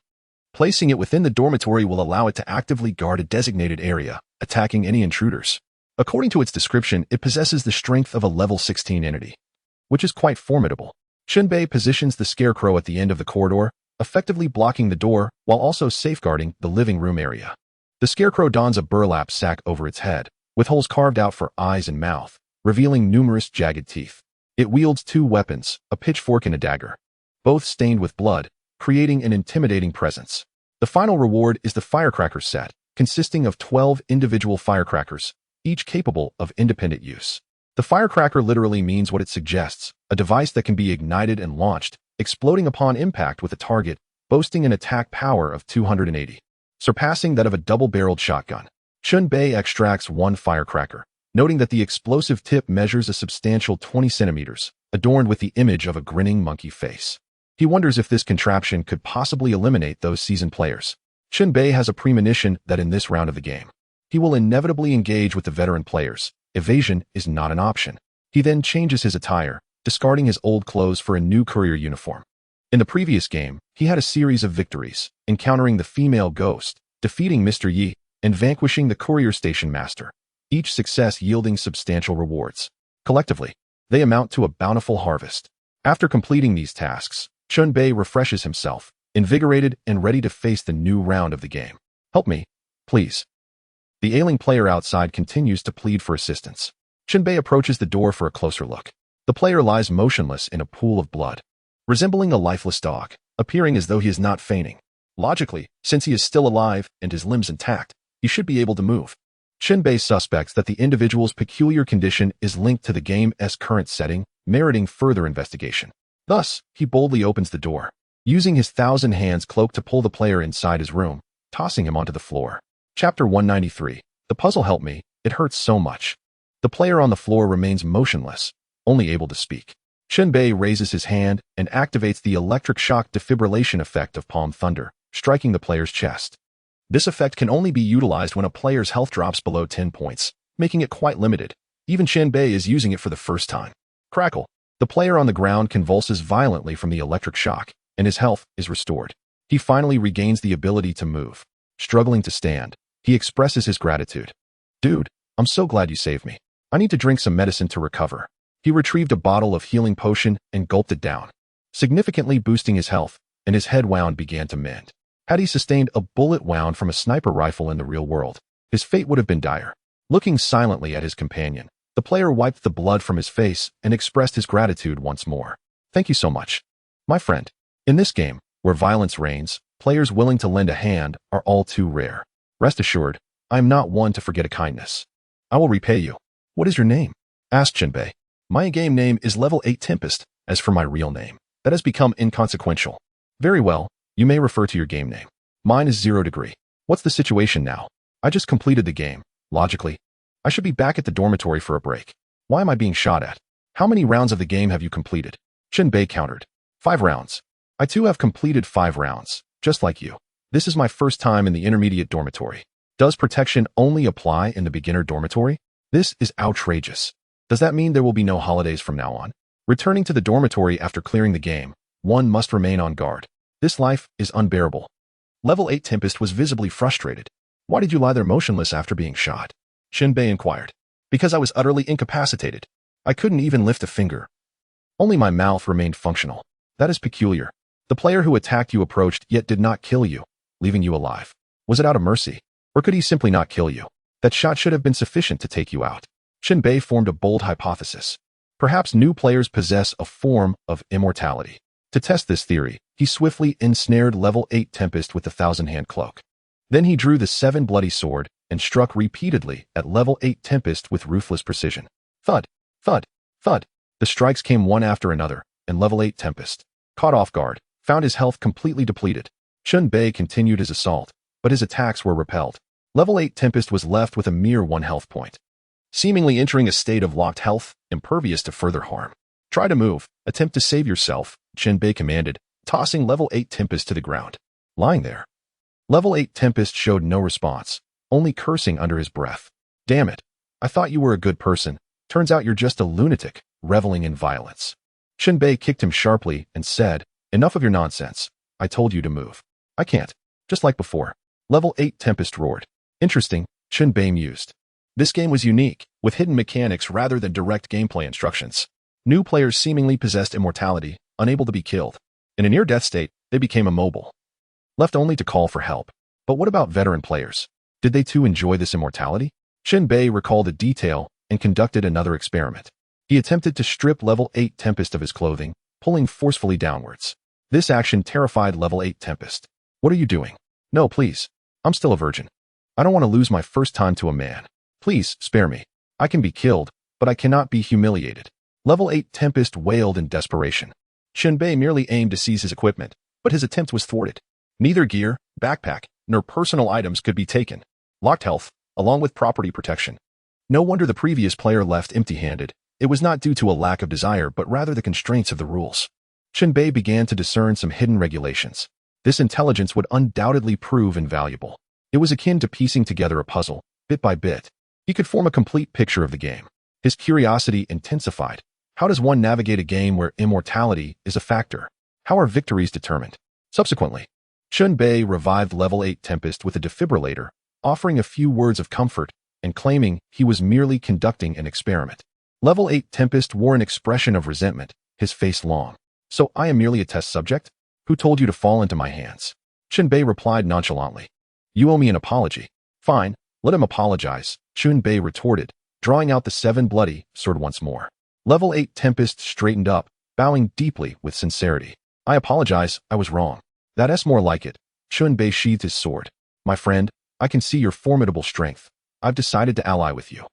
Placing it within the dormitory will allow it to actively guard a designated area, attacking any intruders. According to its description, it possesses the strength of a level 16 entity, which is quite formidable. Chen Bei positions the Scarecrow at the end of the corridor, effectively blocking the door while also safeguarding the living room area. The Scarecrow dons a burlap sack over its head, with holes carved out for eyes and mouth, revealing numerous jagged teeth. It wields 2 weapons, a pitchfork and a dagger, both stained with blood, creating an intimidating presence. The final reward is the firecracker set, consisting of 12 individual firecrackers, each capable of independent use. The firecracker literally means what it suggests, a device that can be ignited and launched, exploding upon impact with a target, boasting an attack power of 280, surpassing that of a double-barreled shotgun. Chen Bei extracts 1 firecracker, noting that the explosive tip measures a substantial 20 centimeters, adorned with the image of a grinning monkey face. He wonders if this contraption could possibly eliminate those seasoned players. Chen Bei has a premonition that in this round of the game, he will inevitably engage with the veteran players. Evasion is not an option. He then changes his attire, discarding his old clothes for a new courier uniform. In the previous game, he had a series of victories, encountering the female ghost, defeating Mr. Yi, and vanquishing the courier station master. each success yielding substantial rewards. Collectively, they amount to a bountiful harvest. After completing these tasks, Chen Bei refreshes himself, invigorated and ready to face the new round of the game. Help me, please. The ailing player outside continues to plead for assistance. Chen Bei approaches the door for a closer look. The player lies motionless in a pool of blood, resembling a lifeless dog, appearing as though he is not fainting. Logically, since he is still alive and his limbs intact, he should be able to move. Chen Bei suspects that the individual's peculiar condition is linked to the game's current setting, meriting further investigation. Thus, he boldly opens the door, using his thousand hands cloak to pull the player inside his room, tossing him onto the floor. Chapter 193. The puzzle helped me, it hurts so much. The player on the floor remains motionless, only able to speak. Chen Bei raises his hand and activates the electric shock defibrillation effect of palm thunder, striking the player's chest. This effect can only be utilized when a player's health drops below 10 points, making it quite limited. Even Chen Bei is using it for the first time. Crackle. The player on the ground convulses violently from the electric shock, and his health is restored. He finally regains the ability to move. Struggling to stand, he expresses his gratitude. Dude, I'm so glad you saved me. I need to drink some medicine to recover. He retrieved a bottle of healing potion and gulped it down, significantly boosting his health, and his head wound began to mend. Had he sustained a bullet wound from a sniper rifle in the real world, his fate would have been dire. Looking silently at his companion, the player wiped the blood from his face and expressed his gratitude once more. Thank you so much, my friend. In this game, where violence reigns, players willing to lend a hand are all too rare. Rest assured, I am not one to forget a kindness. I will repay you. What is your name? Asked Chen Bei. My game name is Level 8 Tempest. As for my real name, that has become inconsequential. Very well, you may refer to your game name. Mine is 0 degree. What's the situation now? I just completed the game. Logically, I should be back at the dormitory for a break. Why am I being shot at? How many rounds of the game have you completed? Chen Bei countered. 5 rounds. I too have completed 5 rounds, just like you. This is my first time in the intermediate dormitory. Does protection only apply in the beginner dormitory? This is outrageous. Does that mean there will be no holidays from now on? Returning to the dormitory after clearing the game, one must remain on guard. This life is unbearable. Level 8 Tempest was visibly frustrated. Why did you lie there motionless after being shot? Chen Bei inquired. Because I was utterly incapacitated. I couldn't even lift a finger. Only my mouth remained functional. That is peculiar. The player who attacked you approached yet did not kill you, leaving you alive. Was it out of mercy? Or could he simply not kill you? That shot should have been sufficient to take you out. Chen Bei formed a bold hypothesis. Perhaps new players possess a form of immortality. To test this theory, he swiftly ensnared Level 8 Tempest with the thousand-hand cloak. Then he drew the 7 bloody sword and struck repeatedly at Level 8 Tempest with ruthless precision. Thud, thud, thud. The strikes came one after another, and Level 8 Tempest, caught off guard, found his health completely depleted. Chen Bei continued his assault, but his attacks were repelled. Level 8 Tempest was left with a mere 1 health point, seemingly entering a state of locked health, impervious to further harm. Try to move, attempt to save yourself, Chen Bei commanded, tossing Level 8 Tempest to the ground. Lying there, Level 8 Tempest showed no response, only cursing under his breath. Damn it, I thought you were a good person. Turns out you're just a lunatic, reveling in violence. Chen Bei kicked him sharply and said, enough of your nonsense. I told you to move. I can't. Just like before. Level 8 Tempest roared. Interesting, Chen Bei mused. This game was unique, with hidden mechanics rather than direct gameplay instructions. New players seemingly possessed immortality, unable to be killed. In a near-death state, they became immobile, left only to call for help. But what about veteran players? Did they too enjoy this immortality? Chen Bei recalled a detail and conducted another experiment. He attempted to strip Level 8 Tempest of his clothing, pulling forcefully downwards. This action terrified Level 8 Tempest. What are you doing? No, please. I'm still a virgin. I don't want to lose my first time to a man. Please, spare me. I can be killed, but I cannot be humiliated. Level 8 Tempest wailed in desperation. Chen Bei merely aimed to seize his equipment, but his attempt was thwarted. Neither gear, backpack, nor personal items could be taken. Locked health, along with property protection. No wonder the previous player left empty-handed. It was not due to a lack of desire but rather the constraints of the rules. Chen Bei began to discern some hidden regulations. This intelligence would undoubtedly prove invaluable. It was akin to piecing together a puzzle, bit by bit. He could form a complete picture of the game. His curiosity intensified. How does one navigate a game where immortality is a factor? How are victories determined? Subsequently, Chen Bei revived Level 8 Tempest with a defibrillator, offering a few words of comfort and claiming he was merely conducting an experiment. Level 8 Tempest wore an expression of resentment, his face long. So I am merely a test subject? Who told you to fall into my hands? Chen Bei replied nonchalantly. You owe me an apology. Fine, let him apologize, Chen Bei retorted, drawing out the 7 bloody sword once more. Level 8 Tempest straightened up, bowing deeply with sincerity. I apologize, I was wrong. That's more like it. Chen Bei sheathed his sword. My friend, I can see your formidable strength. I've decided to ally with you.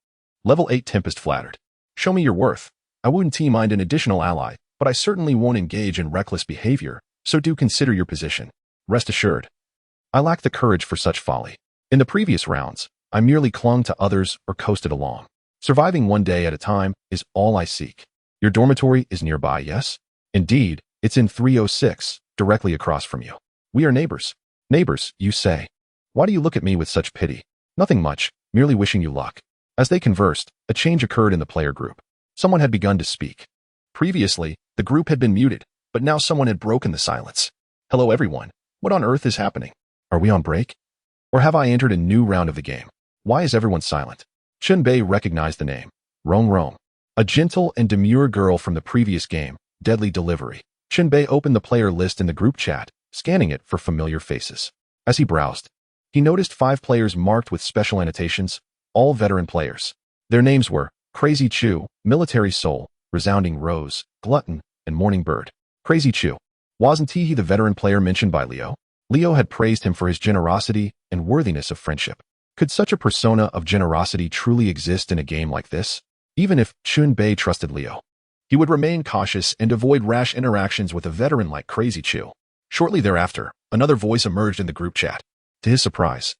Level 8 Tempest flattered. Show me your worth. I wouldn't mind an additional ally, but I certainly won't engage in reckless behavior, so do consider your position. Rest assured. I lack the courage for such folly. In the previous rounds, I merely clung to others or coasted along. Surviving one day at a time is all I seek. Your dormitory is nearby, yes? Indeed, it's in 306, directly across from you. We are neighbors. Neighbors, you say. Why do you look at me with such pity? Nothing much, merely wishing you luck. As they conversed, a change occurred in the player group. Someone had begun to speak. Previously, the group had been muted, but now someone had broken the silence. Hello everyone. What on earth is happening? Are we on break? Or have I entered a new round of the game? Why is everyone silent? Chen Bei recognized the name. Rong Rong. A gentle and demure girl from the previous game, Deadly Delivery. Chen Bei opened the player list in the group chat, scanning it for familiar faces. As he browsed, he noticed 5 players marked with special annotations, all veteran players. Their names were Crazy Chew, Military Soul, Resounding Rose, Glutton, and Morning Bird. Crazy Chew. Wasn't he the veteran player mentioned by Leo? Leo had praised him for his generosity and worthiness of friendship. Could such a persona of generosity truly exist in a game like this? Even if Chen Bei trusted Leo, he would remain cautious and avoid rash interactions with a veteran like Crazy Chew. Shortly thereafter, another voice emerged in the group chat. To his surprise,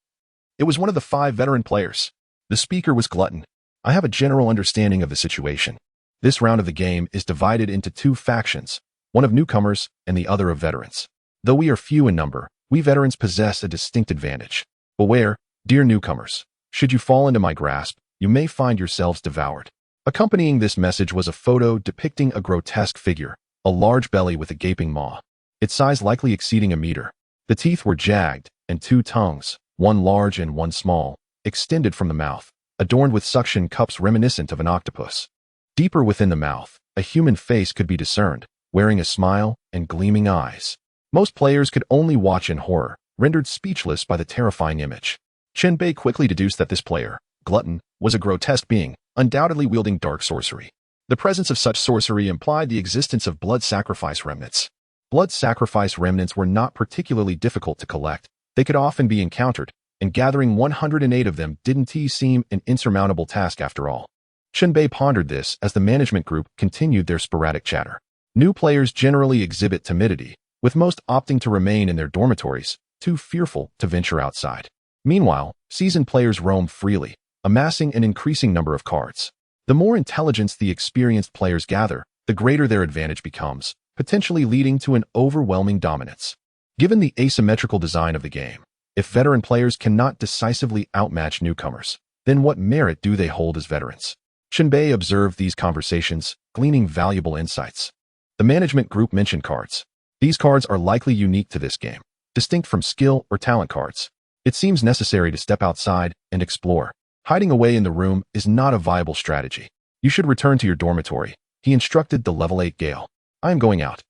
it was one of the 5 veteran players. The speaker was Glutton. I have a general understanding of the situation. This round of the game is divided into 2 factions, one of newcomers and the other of veterans. Though we are few in number, we veterans possess a distinct advantage. Beware, dear newcomers. Should you fall into my grasp, you may find yourselves devoured. Accompanying this message was a photo depicting a grotesque figure, a large belly with a gaping maw, its size likely exceeding a meter. The teeth were jagged, and 2 tongues, one large and one small, extended from the mouth, adorned with suction cups reminiscent of an octopus. Deeper within the mouth, a human face could be discerned, wearing a smile and gleaming eyes. Most players could only watch in horror, rendered speechless by the terrifying image. Chen Bei quickly deduced that this player, Glutton, was a grotesque being, undoubtedly wielding dark sorcery. The presence of such sorcery implied the existence of blood sacrifice remnants. Blood sacrifice remnants were not particularly difficult to collect. They could often be encountered, and gathering 108 of them didn't seem an insurmountable task after all. Chen Bei pondered this as the management group continued their sporadic chatter. New players generally exhibit timidity, with most opting to remain in their dormitories, too fearful to venture outside. Meanwhile, seasoned players roam freely, amassing an increasing number of cards. The more intelligence the experienced players gather, the greater their advantage becomes, potentially leading to an overwhelming dominance. Given the asymmetrical design of the game, if veteran players cannot decisively outmatch newcomers, then what merit do they hold as veterans? Chen Bei observed these conversations, gleaning valuable insights. The management group mentioned cards. These cards are likely unique to this game, distinct from skill or talent cards. It seems necessary to step outside and explore. Hiding away in the room is not a viable strategy. You should return to your dormitory, he instructed the level 8 Gale. I am going out.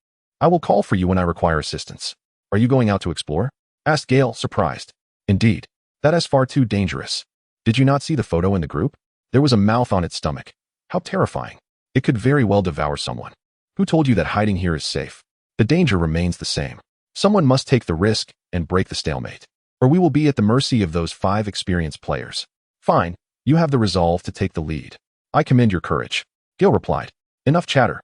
I will call for you when I require assistance. Are you going out to explore? Asked Gale, surprised. Indeed. That is far too dangerous. Did you not see the photo in the group? There was a mouth on its stomach. How terrifying. It could very well devour someone. Who told you that hiding here is safe? The danger remains the same. Someone must take the risk and break the stalemate, or we will be at the mercy of those 5 experienced players. Fine, you have the resolve to take the lead. I commend your courage. Gale replied. Enough chatter.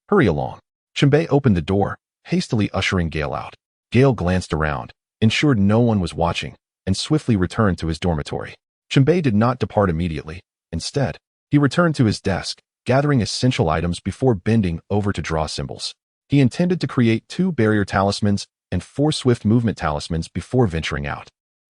Hurry along. Chen Bei opened the door, hastily ushering Gale out. Gale glanced around, ensured no one was watching, and swiftly returned to his dormitory. Chen Bei did not depart immediately. Instead, he returned to his desk, gathering essential items before bending over to draw symbols. He intended to create 2 barrier talismans and 4 swift movement talismans before venturing out.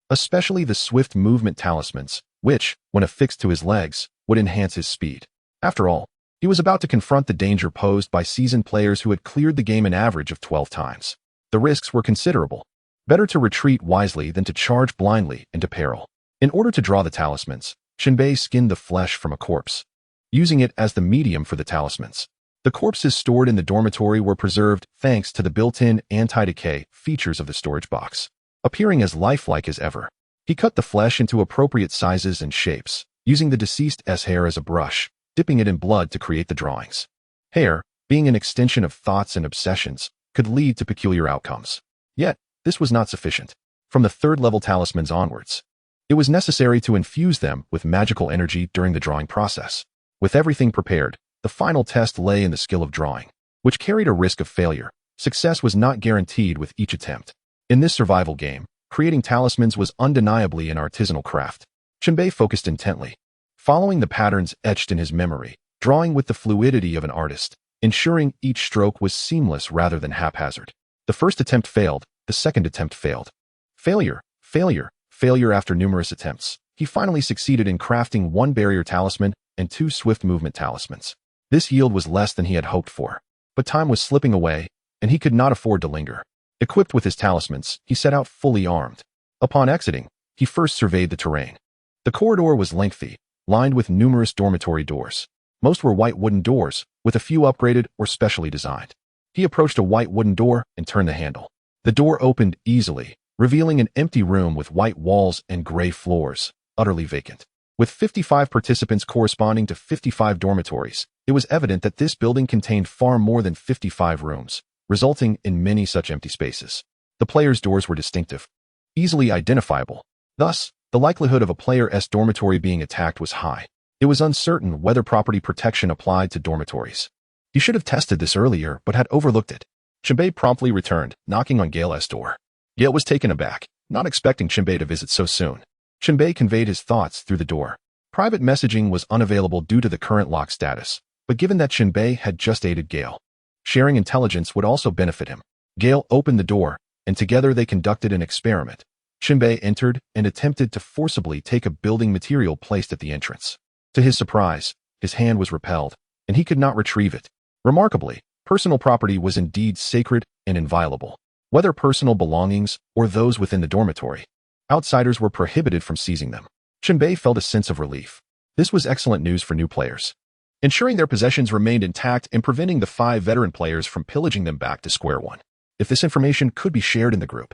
Especially the swift movement talismans, which, when affixed to his legs, would enhance his speed. After all, he was about to confront the danger posed by seasoned players who had cleared the game an average of 12 times. The risks were considerable. Better to retreat wisely than to charge blindly into peril. In order to draw the talismans, Chen Bei skinned the flesh from a corpse, using it as the medium for the talismans. The corpses stored in the dormitory were preserved thanks to the built-in anti-decay features of the storage box, appearing as lifelike as ever. He cut the flesh into appropriate sizes and shapes, using the deceased's hair as a brush, dipping it in blood to create the drawings. Hair, being an extension of thoughts and obsessions, could lead to peculiar outcomes. Yet, this was not sufficient. From the third-level talismans onwards, it was necessary to infuse them with magical energy during the drawing process. With everything prepared, the final test lay in the skill of drawing, which carried a risk of failure. Success was not guaranteed with each attempt. In this survival game, creating talismans was undeniably an artisanal craft. Chen Bei focused intently, following the patterns etched in his memory, drawing with the fluidity of an artist, ensuring each stroke was seamless rather than haphazard. The first attempt failed, the second attempt failed. Failure, failure, failure after numerous attempts. He finally succeeded in crafting 1 barrier talisman and 2 swift movement talismans. This yield was less than he had hoped for, but time was slipping away, and he could not afford to linger. Equipped with his talismans, he set out fully armed. Upon exiting, he first surveyed the terrain. The corridor was lengthy, lined with numerous dormitory doors. Most were white wooden doors, with a few upgraded or specially designed. He approached a white wooden door and turned the handle. The door opened easily, revealing an empty room with white walls and gray floors, utterly vacant. With 55 participants corresponding to 55 dormitories, it was evident that this building contained far more than 55 rooms, resulting in many such empty spaces. The players' doors were distinctive, easily identifiable. Thus, the likelihood of a player's dormitory being attacked was high. It was uncertain whether property protection applied to dormitories. He should have tested this earlier, but had overlooked it. Chen Bei promptly returned, knocking on Gale's door. Gale was taken aback, not expecting Chen Bei to visit so soon. Chen Bei conveyed his thoughts through the door. Private messaging was unavailable due to the current lock status, but given that Chen Bei had just aided Gale, sharing intelligence would also benefit him. Gale opened the door, and together they conducted an experiment. Chen Bei entered and attempted to forcibly take a building material placed at the entrance. To his surprise, his hand was repelled, and he could not retrieve it. Remarkably, personal property was indeed sacred and inviolable. Whether personal belongings or those within the dormitory, outsiders were prohibited from seizing them. Chen Bei felt a sense of relief. This was excellent news for new players, ensuring their possessions remained intact and preventing the 5 veteran players from pillaging them back to square one. If this information could be shared in the group,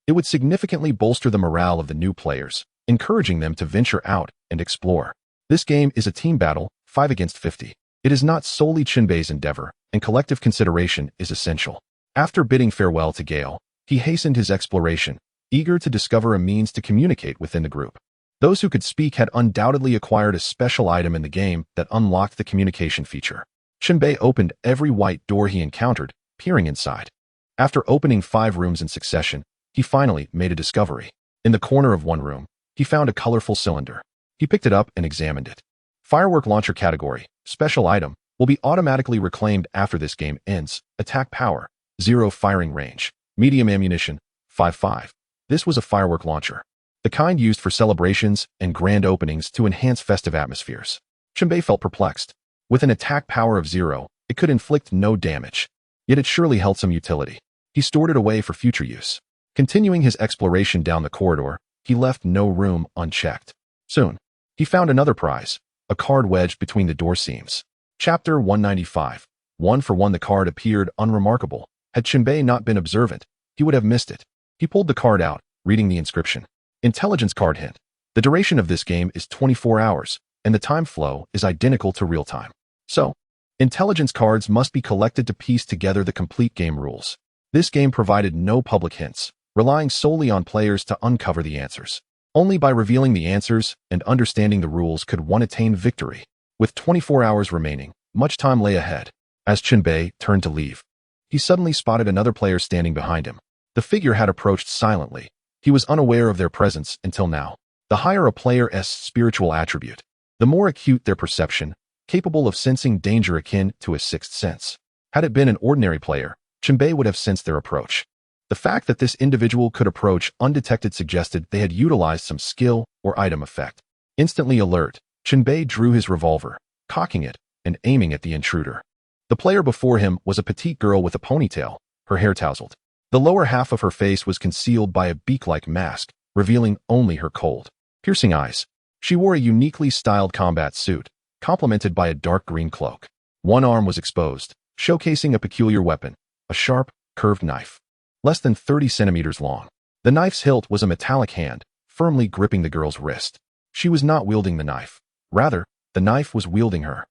it would significantly bolster the morale of the new players, encouraging them to venture out and explore. This game is a team battle, 5 against 50. It is not solely Chen Bei's endeavor, and collective consideration is essential. After bidding farewell to Gale, he hastened his exploration, eager to discover a means to communicate within the group. Those who could speak had undoubtedly acquired a special item in the game that unlocked the communication feature. Chen Bei opened every white door he encountered, peering inside. After opening 5 rooms in succession, he finally made a discovery. In the corner of one room, he found a colorful cylinder. He picked it up and examined it. Firework launcher category, special item, will be automatically reclaimed after this game ends. Attack power, 0 firing range, medium ammunition, 5.5. This was a firework launcher, the kind used for celebrations and grand openings to enhance festive atmospheres. Chen Bei felt perplexed. With an attack power of 0, it could inflict no damage, yet it surely held some utility. He stored it away for future use. Continuing his exploration down the corridor, he left no room unchecked. Soon, he found another prize, a card wedged between the door seams. Chapter 195. 1 for 1. The card appeared unremarkable. Had Chen Bei not been observant, he would have missed it. He pulled the card out, reading the inscription. Intelligence card hint. The duration of this game is 24 hours, and the time flow is identical to real time. So, intelligence cards must be collected to piece together the complete game rules. This game provided no public hints, relying solely on players to uncover the answers. Only by revealing the answers and understanding the rules could one attain victory. With 24 hours remaining, much time lay ahead. As Chen Bei turned to leave, he suddenly spotted another player standing behind him. The figure had approached silently. He was unaware of their presence until now. The higher a player's spiritual attribute, the more acute their perception, capable of sensing danger akin to a sixth sense. Had it been an ordinary player, Chen Bei would have sensed their approach. The fact that this individual could approach undetected suggested they had utilized some skill or item effect. Instantly alert, Chen Bei drew his revolver, cocking it and aiming at the intruder. The player before him was a petite girl with a ponytail, her hair tousled. The lower half of her face was concealed by a beak-like mask, revealing only her cold, piercing eyes. She wore a uniquely styled combat suit, complemented by a dark green cloak. One arm was exposed, showcasing a peculiar weapon, a sharp, curved knife, less than 30 centimeters long. The knife's hilt was a metallic hand, firmly gripping the girl's wrist. She was not wielding the knife. Rather, the knife was wielding her.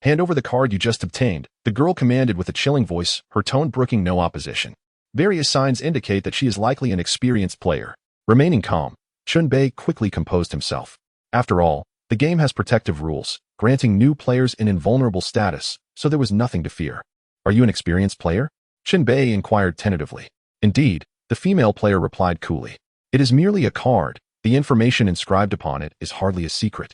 "Hand over the card you just obtained," the girl commanded with a chilling voice, her tone brooking no opposition. Various signs indicate that she is likely an experienced player. Remaining calm, Chen Bei quickly composed himself. After all, the game has protective rules, granting new players an invulnerable status, so there was nothing to fear. "Are you an experienced player?" Chen Bei inquired tentatively. Indeed, the female player replied coolly. "It is merely a card. The information inscribed upon it is hardly a secret.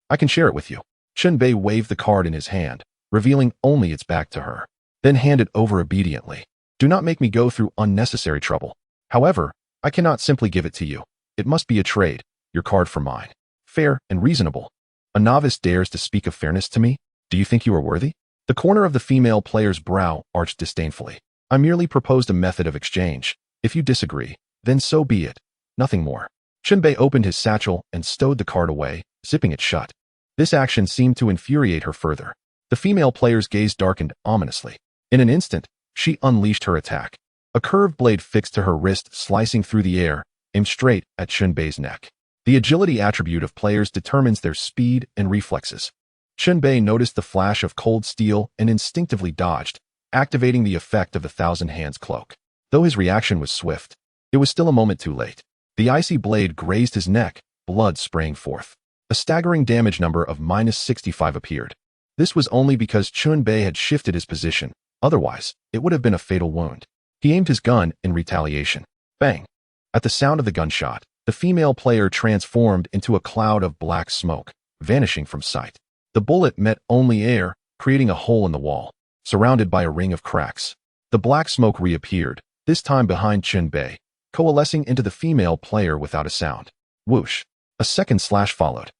I can share it with you." Chen Bei waved the card in his hand, revealing only its back to her, then handed over obediently. "Do not make me go through unnecessary trouble. However, I cannot simply give it to you. It must be a trade, your card for mine. Fair and reasonable. A novice dares to speak of fairness to me? Do you think you are worthy?" The corner of the female player's brow arched disdainfully. "I merely proposed a method of exchange. If you disagree, then so be it. Nothing more." Chen Bei opened his satchel and stowed the card away, zipping it shut. This action seemed to infuriate her further. The female player's gaze darkened ominously. In an instant, she unleashed her attack. A curved blade fixed to her wrist, slicing through the air, aimed straight at Chen Bei's neck. The agility attribute of players determines their speed and reflexes. Chen Bei noticed the flash of cold steel and instinctively dodged, activating the effect of the Thousand Hands cloak. Though his reaction was swift, it was still a moment too late. The icy blade grazed his neck, blood spraying forth. A staggering damage number of -65 appeared. This was only because Chen Bei had shifted his position. Otherwise, it would have been a fatal wound. He aimed his gun in retaliation. Bang! At the sound of the gunshot, the female player transformed into a cloud of black smoke, vanishing from sight. The bullet met only air, creating a hole in the wall, surrounded by a ring of cracks. The black smoke reappeared, this time behind Chen Bei, coalescing into the female player without a sound. Whoosh! A second slash followed.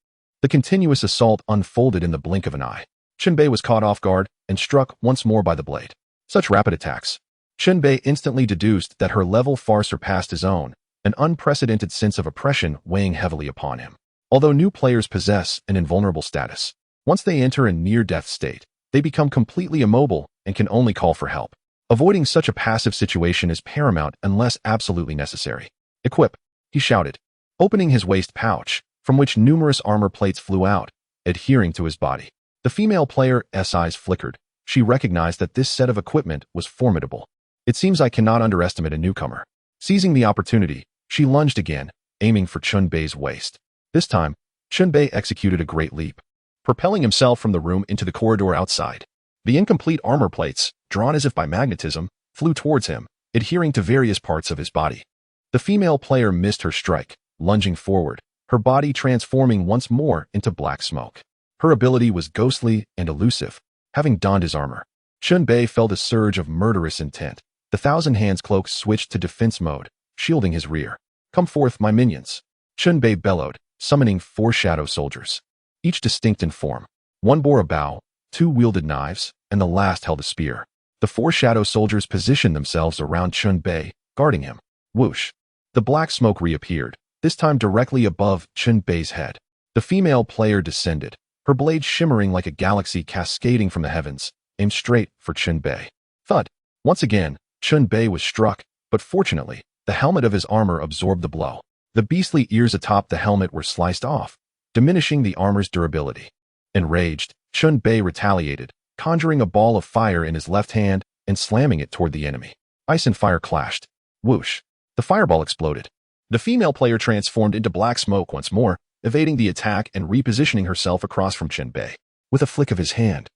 The continuous assault unfolded in the blink of an eye. Chen Bei was caught off guard and struck once more by the blade. Such rapid attacks. Chen Bei instantly deduced that her level far surpassed his own, an unprecedented sense of oppression weighing heavily upon him. Although new players possess an invulnerable status, once they enter a near-death state, they become completely immobile and can only call for help. Avoiding such a passive situation is paramount unless absolutely necessary. "Equip," he shouted, opening his waist pouch, from which numerous armor plates flew out, adhering to his body. The female player's eyes flickered. She recognized that this set of equipment was formidable. "It seems I cannot underestimate a newcomer." Seizing the opportunity, she lunged again, aiming for Chen Bei's waist. This time, Chen Bei executed a great leap, propelling himself from the room into the corridor outside. The incomplete armor plates, drawn as if by magnetism, flew towards him, adhering to various parts of his body. The female player missed her strike, lunging forward, her body transforming once more into black smoke. Her ability was ghostly and elusive, having donned his armor. Chen Bei felt a surge of murderous intent. The Thousand Hands cloak switched to defense mode, shielding his rear. "Come forth, my minions!" Chen Bei bellowed, summoning 4 shadow soldiers, each distinct in form. One bore a bow, 2 wielded knives, and the last held a spear. The 4 shadow soldiers positioned themselves around Chen Bei, guarding him. Whoosh! The black smoke reappeared, this time directly above Chen Bei's head. The female player descended, her blade shimmering like a galaxy cascading from the heavens, aimed straight for Chen Bei. Thud! Once again, Chen Bei was struck, but fortunately, the helmet of his armor absorbed the blow. The beastly ears atop the helmet were sliced off, diminishing the armor's durability. Enraged, Chen Bei retaliated, conjuring a ball of fire in his left hand and slamming it toward the enemy. Ice and fire clashed. Whoosh! The fireball exploded. The female player transformed into black smoke once more, evading the attack and repositioning herself across from Chen Bei. With a flick of his hand,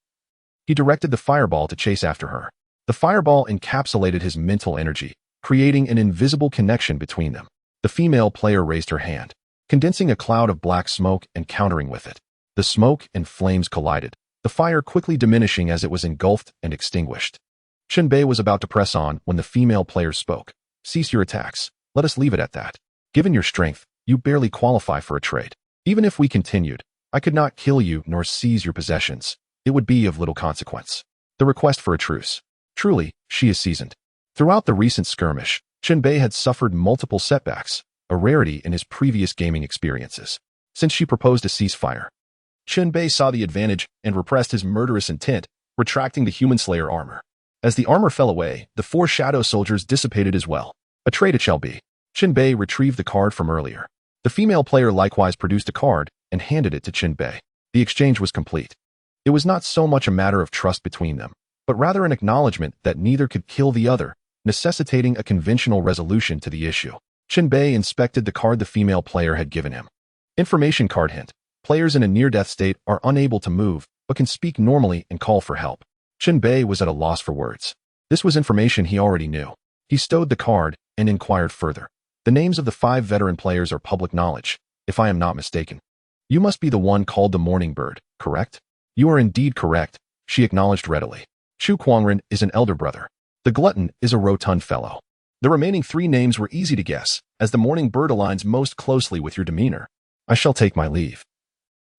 he directed the fireball to chase after her. The fireball encapsulated his mental energy, creating an invisible connection between them. The female player raised her hand, condensing a cloud of black smoke and countering with it. The smoke and flames collided, the fire quickly diminishing as it was engulfed and extinguished. Chen Bei was about to press on when the female player spoke. "Cease your attacks. Let us leave it at that. Given your strength, you barely qualify for a trade. Even if we continued, I could not kill you nor seize your possessions. It would be of little consequence." The request for a truce. Truly, she is seasoned. Throughout the recent skirmish, Chen Bei had suffered multiple setbacks, a rarity in his previous gaming experiences. since she proposed a ceasefire. Chen Bei saw the advantage and repressed his murderous intent, retracting the human slayer armor. As the armor fell away, the 4 shadow soldiers dissipated as well. A trade it shall be. Chen Bei retrieved the card from earlier. The female player likewise produced a card and handed it to Chen Bei. The exchange was complete. It was not so much a matter of trust between them, but rather an acknowledgement that neither could kill the other, necessitating a conventional resolution to the issue. Chen Bei inspected the card the female player had given him. Information card hint. Players in a near-death state are unable to move, but can speak normally and call for help. Chen Bei was at a loss for words. This was information he already knew. He stowed the card and inquired further. The names of the 5 veteran players are public knowledge, if I am not mistaken. You must be the one called the Morning Bird, correct? You are indeed correct, she acknowledged readily. Chu Kuangren is an elder brother. The Glutton is a rotund fellow. The remaining 3 names were easy to guess, as the Morning Bird aligns most closely with your demeanor. I shall take my leave.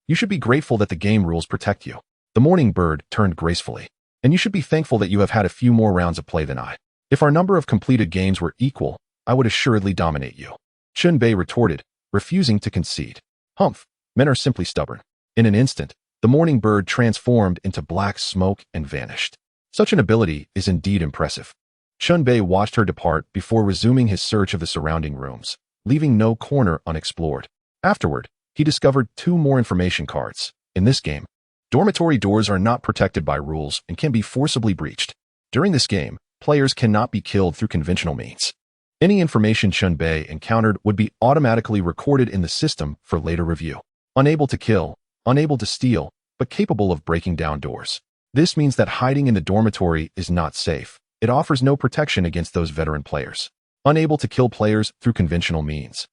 You should be grateful that the game rules protect you. The Morning Bird turned gracefully. And you should be thankful that you have had a few more rounds of play than I. If our number of completed games were equal, I would assuredly dominate you. Chen Bei retorted, refusing to concede. Humph, men are simply stubborn. In an instant, the Morning Bird transformed into black smoke and vanished. Such an ability is indeed impressive. Chen Bei watched her depart before resuming his search of the surrounding rooms, leaving no corner unexplored. Afterward, he discovered 2 more information cards. In this game, dormitory doors are not protected by rules and can be forcibly breached. During this game, players cannot be killed through conventional means. Any information Chen Bei encountered would be automatically recorded in the system for later review. Unable to kill, unable to steal, but capable of breaking down doors. This means that hiding in the dormitory is not safe. It offers no protection against those veteran players. Unable to kill players through conventional means.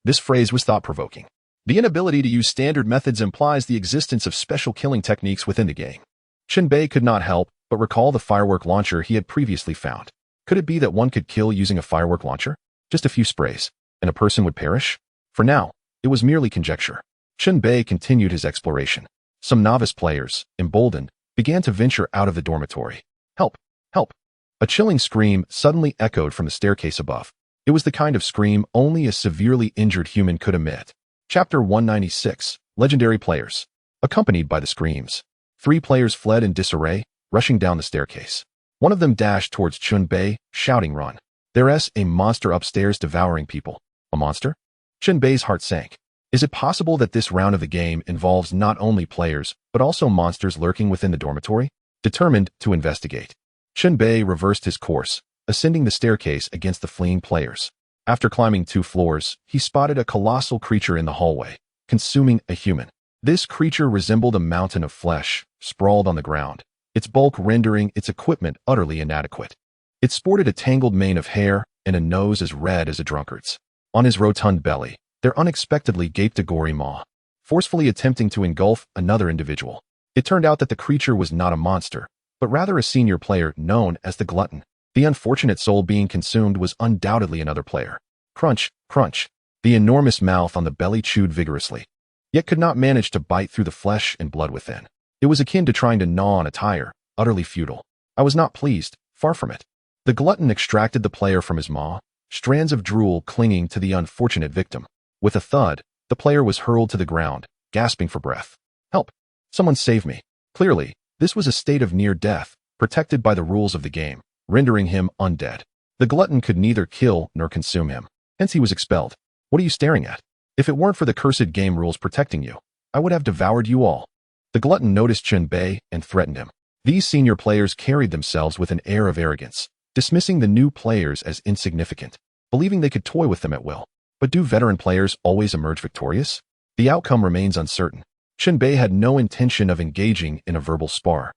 This phrase was thought-provoking. The inability to use standard methods implies the existence of special killing techniques within the game. Chen Bei could not help but recall the firework launcher he had previously found. Could it be that one could kill using a firework launcher? Just a few sprays, and a person would perish? For now, it was merely conjecture. Chen Bei continued his exploration. Some novice players, emboldened, began to venture out of the dormitory. Help! Help! A chilling scream suddenly echoed from the staircase above. It was the kind of scream only a severely injured human could emit. Chapter 196, Legendary Players. Accompanied by the screams, 3 players fled in disarray, rushing down the staircase. One of them dashed towards Chen Bei, shouting, "Run! There's a monster upstairs devouring people." A monster? Chen Bei's heart sank. Is it possible that this round of the game involves not only players, but also monsters lurking within the dormitory? Determined to investigate, Chen Bei reversed his course, ascending the staircase against the fleeing players. After climbing 2 floors, he spotted a colossal creature in the hallway, consuming a human. This creature resembled a mountain of flesh, sprawled on the ground, its bulk rendering its equipment utterly inadequate. It sported a tangled mane of hair and a nose as red as a drunkard's. On his rotund belly, there unexpectedly gaped a gory maw, forcefully attempting to engulf another individual. It turned out that the creature was not a monster, but rather a senior player known as the Glutton. The unfortunate soul being consumed was undoubtedly another player. Crunch, crunch. The enormous mouth on the belly chewed vigorously, yet could not manage to bite through the flesh and blood within. It was akin to trying to gnaw on a tire, utterly futile. I was not pleased, far from it. The Glutton extracted the player from his maw, strands of drool clinging to the unfortunate victim. With a thud, the player was hurled to the ground, gasping for breath. Help! Someone save me. Clearly, this was a state of near death, protected by the rules of the game, rendering him undead. The Glutton could neither kill nor consume him, hence he was expelled. What are you staring at? If it weren't for the cursed game rules protecting you, I would have devoured you all. The Glutton noticed Chen Bei and threatened him. These senior players carried themselves with an air of arrogance, dismissing the new players as insignificant, believing they could toy with them at will. But do veteran players always emerge victorious? The outcome remains uncertain. Chen Bei had no intention of engaging in a verbal spar,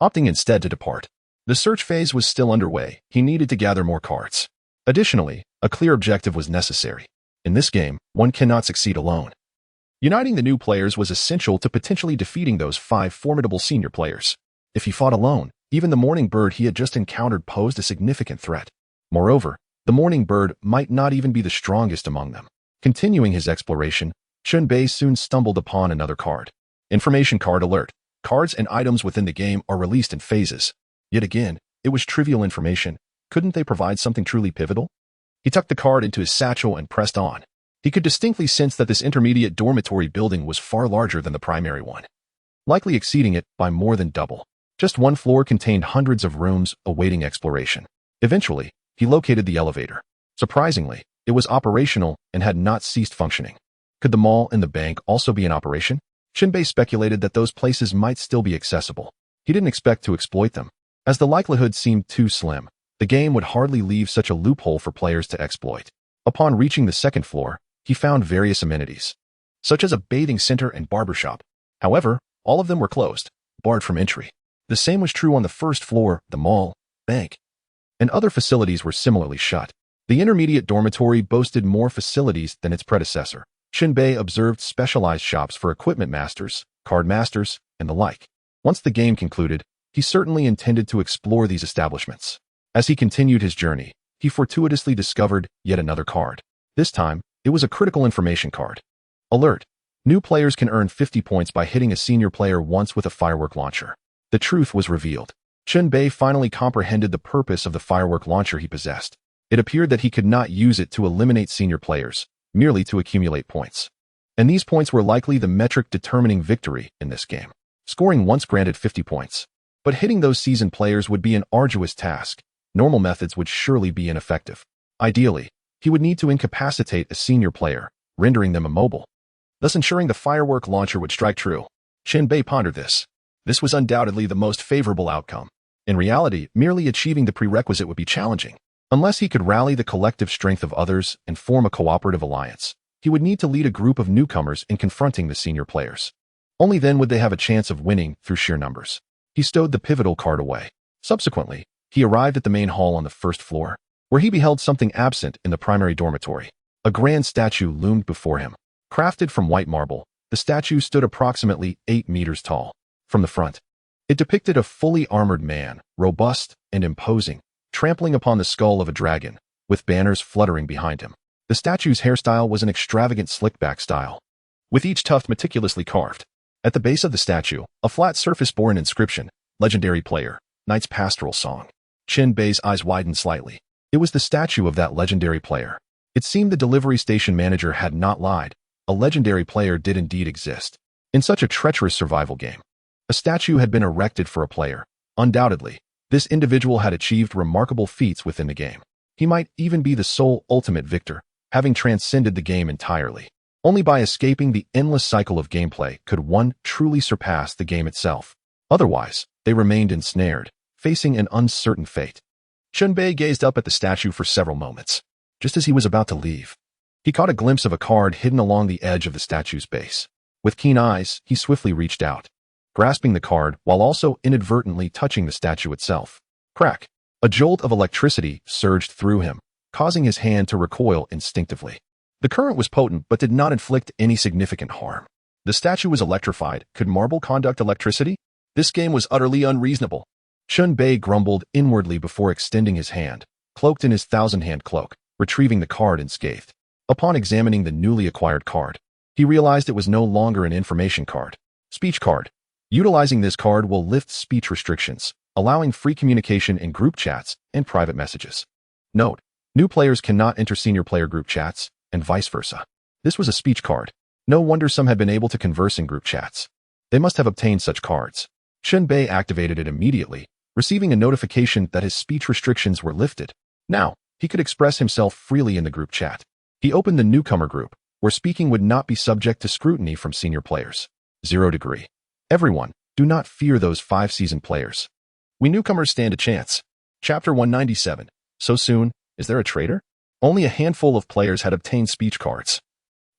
opting instead to depart. The search phase was still underway. He needed to gather more cards. Additionally, a clear objective was necessary. In this game, one cannot succeed alone. Uniting the new players was essential to potentially defeating those 5 formidable senior players. If he fought alone, even the Morning Bird he had just encountered posed a significant threat. Moreover, the Morning Bird might not even be the strongest among them. Continuing his exploration, Chen Bei soon stumbled upon another card. Information card alert. Cards and items within the game are released in phases. Yet again, it was trivial information. Couldn't they provide something truly pivotal? He tucked the card into his satchel and pressed on. He could distinctly sense that this intermediate dormitory building was far larger than the primary one, likely exceeding it by more than double. Just one floor contained hundreds of rooms awaiting exploration. Eventually, he located the elevator. Surprisingly, it was operational and had not ceased functioning. Could the mall and the bank also be in operation? Chen Bei speculated that those places might still be accessible. He didn't expect to exploit them, as the likelihood seemed too slim. The game would hardly leave such a loophole for players to exploit. Upon reaching the second floor, he found various amenities, such as a bathing center and barbershop. However, all of them were closed, barred from entry. The same was true on the first floor, the mall, bank, and other facilities were similarly shut. The intermediate dormitory boasted more facilities than its predecessor. Chen Bei observed specialized shops for equipment masters, card masters, and the like. Once the game concluded, he certainly intended to explore these establishments. As he continued his journey, he fortuitously discovered yet another card. This time, it was a critical information card. Alert! New players can earn 50 points by hitting a senior player once with a firework launcher. The truth was revealed. Chen Bei finally comprehended the purpose of the firework launcher he possessed. It appeared that he could not use it to eliminate senior players, merely to accumulate points. And these points were likely the metric determining victory in this game. Scoring once granted 50 points. But hitting those seasoned players would be an arduous task. Normal methods would surely be ineffective. Ideally, he would need to incapacitate a senior player, rendering them immobile, thus ensuring the firework launcher would strike true. Chen Bei pondered this. This was undoubtedly the most favorable outcome. In reality, merely achieving the prerequisite would be challenging. Unless he could rally the collective strength of others and form a cooperative alliance, he would need to lead a group of newcomers in confronting the senior players. Only then would they have a chance of winning through sheer numbers. He stowed the pivotal card away. Subsequently, he arrived at the main hall on the first floor, where he beheld something absent in the primary dormitory. A grand statue loomed before him. Crafted from white marble, the statue stood approximately 8 meters tall. From the front, it depicted a fully armored man, robust and imposing, trampling upon the skull of a dragon, with banners fluttering behind him. The statue's hairstyle was an extravagant slick-back style, with each tuft meticulously carved. At the base of the statue, a flat surface bore an inscription, Legendary Player, Knight's Pastoral Song. Chen Bei's eyes widened slightly. It was the statue of that legendary player. It seemed the delivery station manager had not lied. A legendary player did indeed exist. In such a treacherous survival game, a statue had been erected for a player. Undoubtedly, this individual had achieved remarkable feats within the game. He might even be the sole ultimate victor, having transcended the game entirely. Only by escaping the endless cycle of gameplay could one truly surpass the game itself. Otherwise, they remained ensnared, facing an uncertain fate. Chen Bei gazed up at the statue for several moments. Just as he was about to leave, he caught a glimpse of a card hidden along the edge of the statue's base. With keen eyes, he swiftly reached out, grasping the card while also inadvertently touching the statue itself. Crack! A jolt of electricity surged through him, causing his hand to recoil instinctively. The current was potent but did not inflict any significant harm. The statue was electrified. Could marble conduct electricity? This game was utterly unreasonable. Chen Bei grumbled inwardly before extending his hand, cloaked in his thousand-hand cloak, retrieving the card unscathed. Upon examining the newly acquired card, he realized it was no longer an information card. Speech card. Utilizing this card will lift speech restrictions, allowing free communication in group chats and private messages. Note: new players cannot enter senior player group chats, and vice versa. This was a speech card. No wonder some had been able to converse in group chats. They must have obtained such cards. Chen Bei activated it immediately, receiving a notification that his speech restrictions were lifted. Now, he could express himself freely in the group chat. He opened the newcomer group, where speaking would not be subject to scrutiny from senior players. 0 degree. Everyone, do not fear those 5 seasoned players. We newcomers stand a chance. Chapter 197. So soon, is there a traitor? Only a handful of players had obtained speech cards,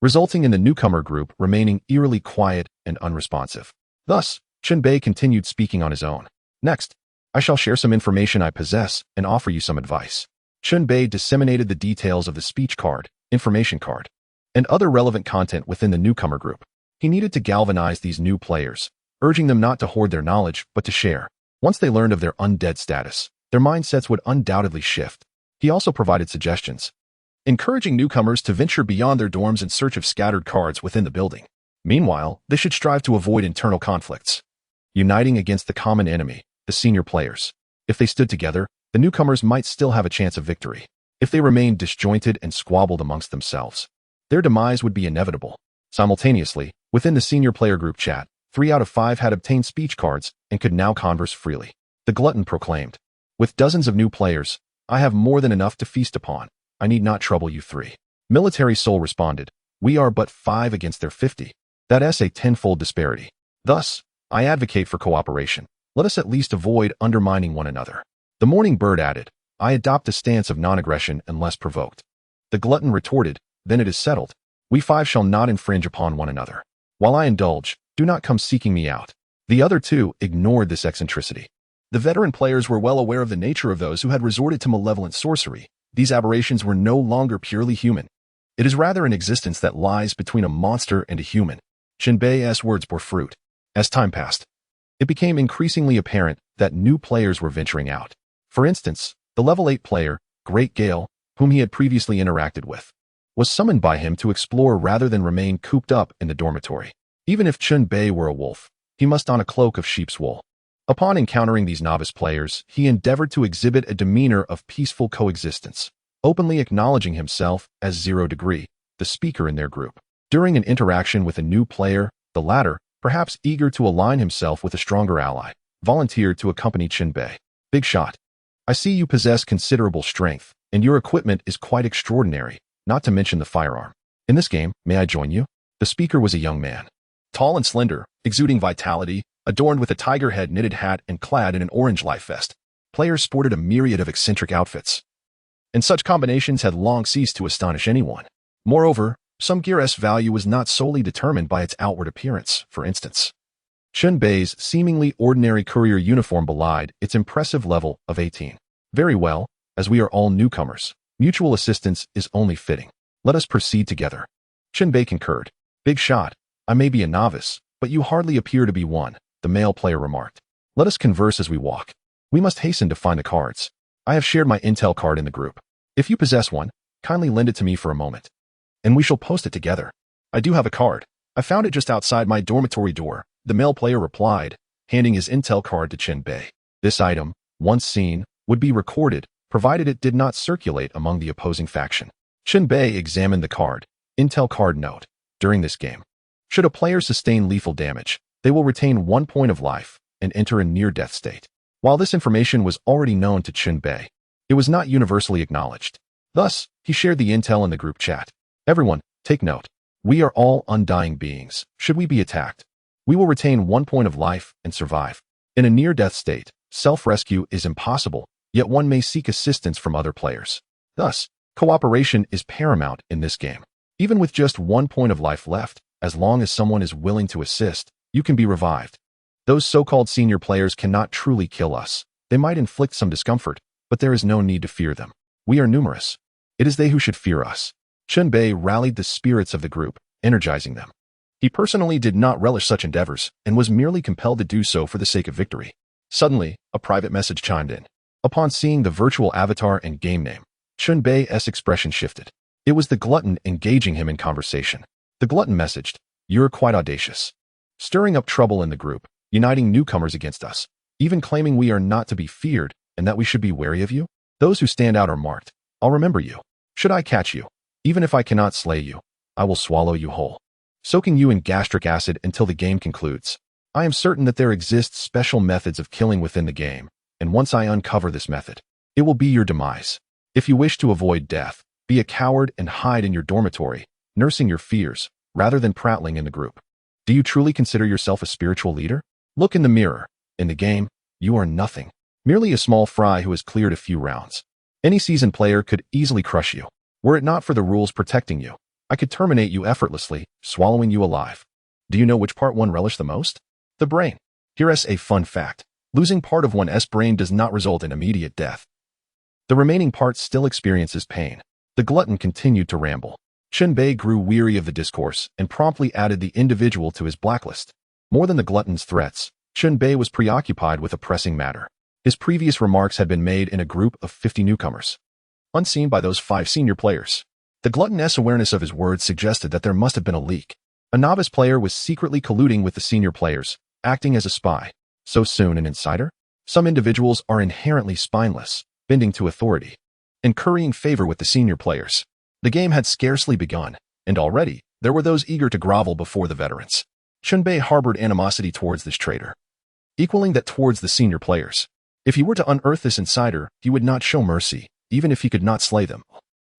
resulting in the newcomer group remaining eerily quiet and unresponsive. Thus, Chen Bei continued speaking on his own. Next, I shall share some information I possess and offer you some advice. Chen Bei disseminated the details of the speech card, information card, and other relevant content within the newcomer group. He needed to galvanize these new players, urging them not to hoard their knowledge, but to share. Once they learned of their undead status, their mindsets would undoubtedly shift. He also provided suggestions, encouraging newcomers to venture beyond their dorms in search of scattered cards within the building. Meanwhile, they should strive to avoid internal conflicts, uniting against the common enemy, the senior players. If they stood together, the newcomers might still have a chance of victory. If they remained disjointed and squabbled amongst themselves, Their demise would be inevitable. Simultaneously, within the senior player group chat, 3 out of 5 had obtained speech cards and could now converse freely. The glutton proclaimed, "With dozens of new players, I have more than enough to feast upon. I need not trouble you 3. Military Soul responded, "We are but 5 against their 50. That's a tenfold disparity. Thus, I advocate for cooperation. Let us at least avoid undermining one another." The Morning Bird added, "I adopt a stance of non-aggression unless provoked." The glutton retorted, "Then it is settled. We 5 shall not infringe upon one another. While I indulge, do not come seeking me out." The other 2 ignored this eccentricity. The veteran players were well aware of the nature of those who had resorted to malevolent sorcery. These aberrations were no longer purely human. It is rather an existence that lies between a monster and a human. Chen Bei's words bore fruit. As time passed, it became increasingly apparent that new players were venturing out. For instance, the level 8 player, Great Gale, whom he had previously interacted with, was summoned by him to explore rather than remain cooped up in the dormitory. Even if Chen Bei were a wolf, he must don a cloak of sheep's wool. Upon encountering these novice players, he endeavored to exhibit a demeanor of peaceful coexistence, openly acknowledging himself as 0 degree, the speaker in their group. During an interaction with a new player, the latter, perhaps eager to align himself with a stronger ally, volunteered to accompany Chen Bei. "Big shot. I see you possess considerable strength, and your equipment is quite extraordinary, not to mention the firearm. In this game, may I join you?" The speaker was a young man, tall and slender, exuding vitality, adorned with a tiger head knitted hat and clad in an orange life vest. Players sported a myriad of eccentric outfits, and such combinations had long ceased to astonish anyone. Moreover, some gear's value was not solely determined by its outward appearance. For instance, Chen Bei's seemingly ordinary courier uniform belied its impressive level of 18. "Very well, as we are all newcomers, mutual assistance is only fitting. Let us proceed together." Chen Bei concurred. "Big shot. I may be a novice, but you hardly appear to be one," the male player remarked. "Let us converse as we walk. We must hasten to find the cards. I have shared my intel card in the group. If you possess one, kindly lend it to me for a moment, and we shall post it together." "I do have a card. I found it just outside my dormitory door," the male player replied, handing his intel card to Chen Bei. This item, once seen, would be recorded, provided it did not circulate among the opposing faction. Chen Bei examined the card. Intel card note. During this game, should a player sustain lethal damage, they will retain 1 point of life and enter a near-death state. While this information was already known to Chen Bei, it was not universally acknowledged. Thus, he shared the intel in the group chat. "Everyone, take note. We are all undying beings. Should we be attacked, we will retain 1 point of life and survive. In a near-death state, self-rescue is impossible, yet one may seek assistance from other players. Thus, cooperation is paramount in this game. Even with just 1 point of life left, as long as someone is willing to assist, you can be revived. Those so-called senior players cannot truly kill us. They might inflict some discomfort, but there is no need to fear them. We are numerous. It is they who should fear us." Chen Bei rallied the spirits of the group, energizing them. He personally did not relish such endeavors and was merely compelled to do so for the sake of victory. Suddenly, a private message chimed in. Upon seeing the virtual avatar and game name, Chen Bei's expression shifted. It was the glutton engaging him in conversation. The glutton messaged, "You're quite audacious. Stirring up trouble in the group, uniting newcomers against us, even claiming we are not to be feared and that we should be wary of you? Those who stand out are marked. I'll remember you. Should I catch you, even if I cannot slay you, I will swallow you whole, soaking you in gastric acid until the game concludes. I am certain that there exist special methods of killing within the game, and once I uncover this method, it will be your demise. If you wish to avoid death, be a coward and hide in your dormitory, nursing your fears, rather than prattling in the group. Do you truly consider yourself a spiritual leader? Look in the mirror. In the game, you are nothing. Merely a small fry who has cleared a few rounds. Any seasoned player could easily crush you. Were it not for the rules protecting you, I could terminate you effortlessly, swallowing you alive. Do you know which part one relished the most? The brain. Here's a fun fact. Losing part of one's brain does not result in immediate death. The remaining part still experiences pain. The glutton continued to ramble. Chen Bei grew weary of the discourse and promptly added the individual to his blacklist. More than the glutton's threats, Chen Bei was preoccupied with a pressing matter. His previous remarks had been made in a group of 50 newcomers, unseen by those 5 senior players. The glutton's awareness of his words suggested that there must have been a leak. A novice player was secretly colluding with the senior players, acting as a spy. So soon an insider? Some individuals are inherently spineless, bending to authority, and currying favor with the senior players. The game had scarcely begun, and already there were those eager to grovel before the veterans. Chen Bei harbored animosity towards this traitor, equaling that towards the senior players. If he were to unearth this insider, he would not show mercy, even if he could not slay them.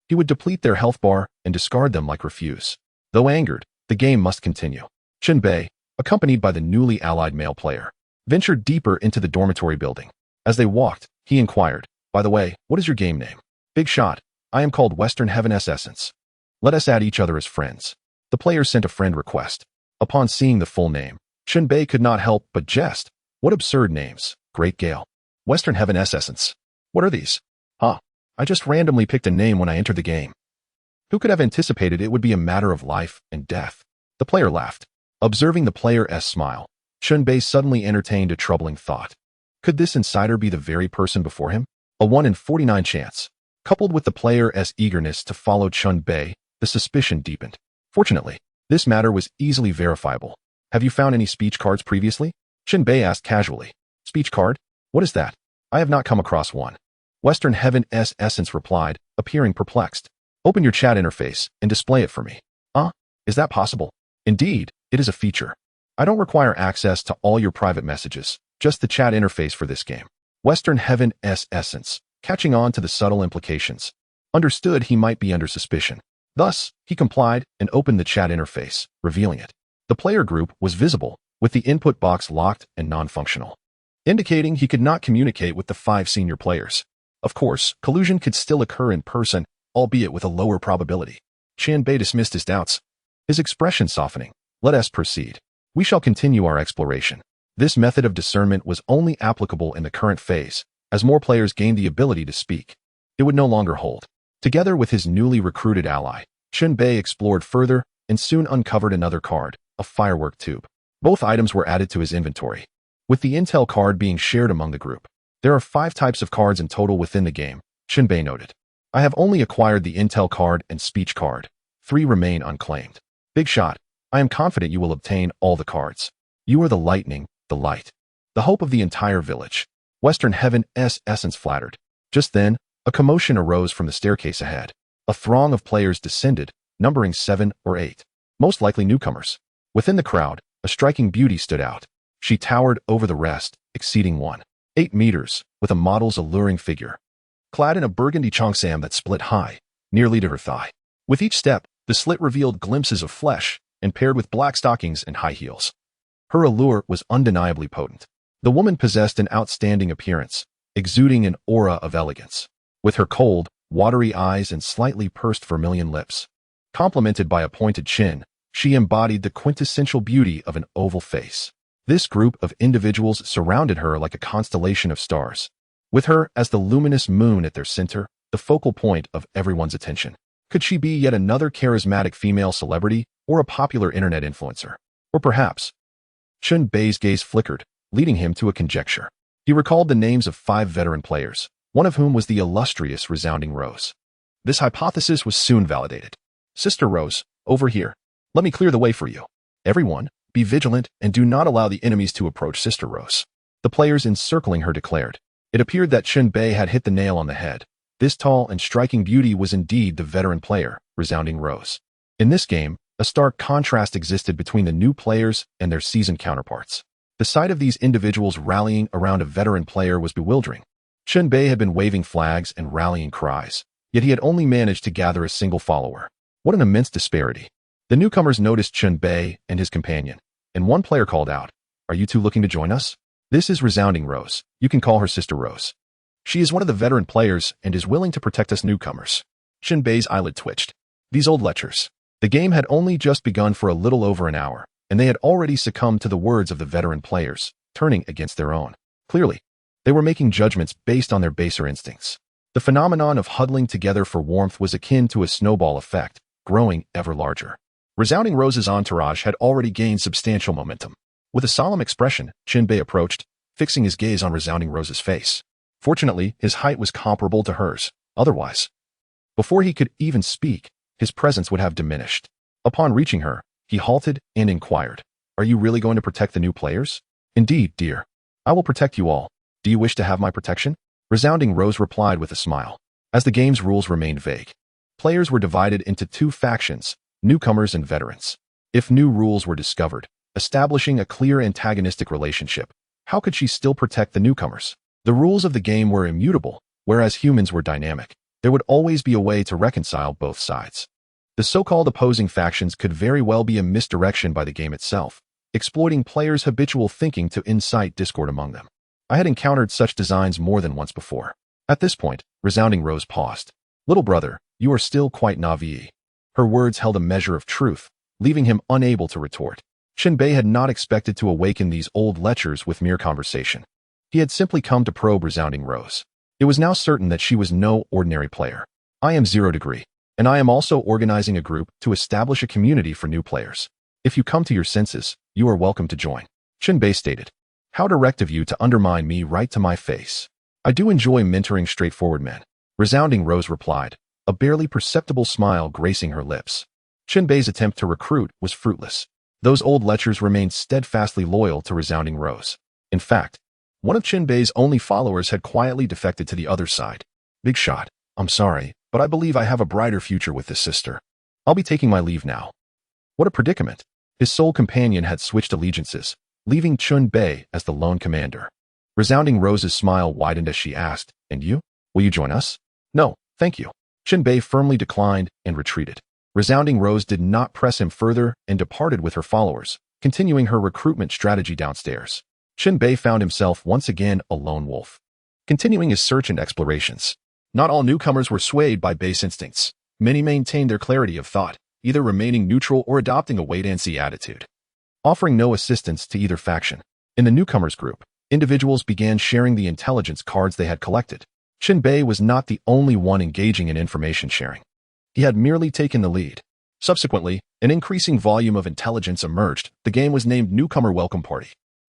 He would deplete their health bar and discard them like refuse. Though angered, the game must continue. Chen Bei, accompanied by the newly allied male player, ventured deeper into the dormitory building. As they walked, he inquired, "By the way, what is your game name?" "Big Shot. I am called Western Heaven's Essence. Let us add each other as friends." The player sent a friend request. Upon seeing the full name, Chen Bei could not help but jest. What absurd names. Great Gale. Western Heaven's Essence. What are these? I just randomly picked a name when I entered the game. Who could have anticipated it would be a matter of life and death? The player laughed. Observing the player's smile, Chen Bei suddenly entertained a troubling thought. Could this insider be the very person before him? A 1 in 49 chance. Coupled with the player's eagerness to follow Chen Bei, the suspicion deepened. Fortunately, this matter was easily verifiable. "Have you found any speech cards previously?" Chen Bei asked casually. "Speech card? What is that? I have not come across one." Western Heaven's Essence replied, appearing perplexed. "Open your chat interface and display it for me." Is that possible?" "Indeed, it is a feature. I don't require access to all your private messages, just the chat interface for this game." Western Heaven's Essence, catching on to the subtle implications, understood he might be under suspicion. Thus, he complied and opened the chat interface, revealing it. The player group was visible, with the input box locked and non-functional, indicating he could not communicate with the 5 senior players. Of course, collusion could still occur in person, albeit with a lower probability. Chen Bei dismissed his doubts, his expression softening. "Let us proceed. We shall continue our exploration." This method of discernment was only applicable in the current phase. As more players gained the ability to speak, it would no longer hold. Together with his newly recruited ally, Chen Bei explored further and soon uncovered another card, a firework tube. Both items were added to his inventory, with the intel card being shared among the group. There are 5 types of cards in total within the game, Chen Bei noted. "I have only acquired the intel card and speech card. 3 remain unclaimed." "Big Shot, I am confident you will obtain all the cards. You are the lightning, the light, the hope of the entire village." Western Heaven's Essence flattered. Just then, a commotion arose from the staircase ahead. A throng of players descended, numbering 7 or 8, most likely newcomers. Within the crowd, a striking beauty stood out. She towered over the rest, exceeding 1.8 meters, with a model's alluring figure, clad in a burgundy cheongsam that split high, nearly to her thigh. With each step, the slit revealed glimpses of flesh, and paired with black stockings and high heels. Her allure was undeniably potent. The woman possessed an outstanding appearance, exuding an aura of elegance. With her cold, watery eyes and slightly pursed vermilion lips, complemented by a pointed chin, she embodied the quintessential beauty of an oval face. This group of individuals surrounded her like a constellation of stars, with her as the luminous moon at their center, the focal point of everyone's attention. Could she be yet another charismatic female celebrity or a popular internet influencer? Or perhaps? Chen Bei's gaze flickered, leading him to a conjecture. He recalled the names of 5 veteran players, one of whom was the illustrious Resounding Rose. This hypothesis was soon validated. "Sister Rose, over here. Let me clear the way for you. Everyone, be vigilant and do not allow the enemies to approach Sister Rose." The players encircling her declared. It appeared that Chen Bei had hit the nail on the head. This tall and striking beauty was indeed the veteran player, Resounding Rose. In this game, a stark contrast existed between the new players and their seasoned counterparts. The sight of these individuals rallying around a veteran player was bewildering. Chen Bei had been waving flags and rallying cries, yet he had only managed to gather a single follower. What an immense disparity. The newcomers noticed Chen Bei and his companion, and one player called out, "Are you two looking to join us? This is Resounding Rose. You can call her Sister Rose. She is one of the veteran players and is willing to protect us newcomers." Chen Bei's eyelid twitched. These old lechers. The game had only just begun for a little over an hour, and they had already succumbed to the words of the veteran players, turning against their own. Clearly, they were making judgments based on their baser instincts. The phenomenon of huddling together for warmth was akin to a snowball effect, growing ever larger. Resounding Rose's entourage had already gained substantial momentum. With a solemn expression, Chen Bei approached, fixing his gaze on Resounding Rose's face. Fortunately, his height was comparable to hers. Otherwise, before he could even speak, his presence would have diminished. Upon reaching her, he halted and inquired, "Are you really going to protect the new players?" "Indeed, dear. I will protect you all. Do you wish to have my protection?" Resounding Rose replied with a smile. As the game's rules remained vague, players were divided into 2 factions, Newcomers and veterans. If new rules were discovered, establishing a clear antagonistic relationship, how could she still protect the newcomers? The rules of the game were immutable, whereas humans were dynamic. There would always be a way to reconcile both sides. The so-called opposing factions could very well be a misdirection by the game itself, exploiting players' habitual thinking to incite discord among them. I had encountered such designs more than once before. At this point, Resounding Rose paused. "Little brother, you are still quite naive." Her words held a measure of truth, leaving him unable to retort. Chen Bei had not expected to awaken these old lechers with mere conversation. He had simply come to probe Resounding Rose. It was now certain that she was no ordinary player. "I am 0 degree, and I am also organizing a group to establish a community for new players. If you come to your senses, you are welcome to join," Chen Bei stated. "How direct of you to undermine me right to my face." "I do enjoy mentoring straightforward men," Resounding Rose replied, a barely perceptible smile gracing her lips. Chen Bei's attempt to recruit was fruitless. Those old lechers remained steadfastly loyal to Resounding Rose. In fact, one of Chen Bei's only followers had quietly defected to the other side. "Big shot, I'm sorry, but I believe I have a brighter future with this sister. I'll be taking my leave now." What a predicament. His sole companion had switched allegiances, leaving Chen Bei as the lone commander. Resounding Rose's smile widened as she asked, "And you? Will you join us?" "No, thank you." Chen Bei firmly declined and retreated. Resounding Rose did not press him further and departed with her followers, continuing her recruitment strategy downstairs. Chen Bei found himself once again a lone wolf, continuing his search and explorations. Not all newcomers were swayed by base instincts. Many maintained their clarity of thought, either remaining neutral or adopting a wait-and-see attitude, offering no assistance to either faction. In the newcomers group, individuals began sharing the intelligence cards they had collected. Chen Bei was not the only one engaging in information sharing. He had merely taken the lead. Subsequently, an increasing volume of intelligence emerged. The game was named Newcomer Welcome Party.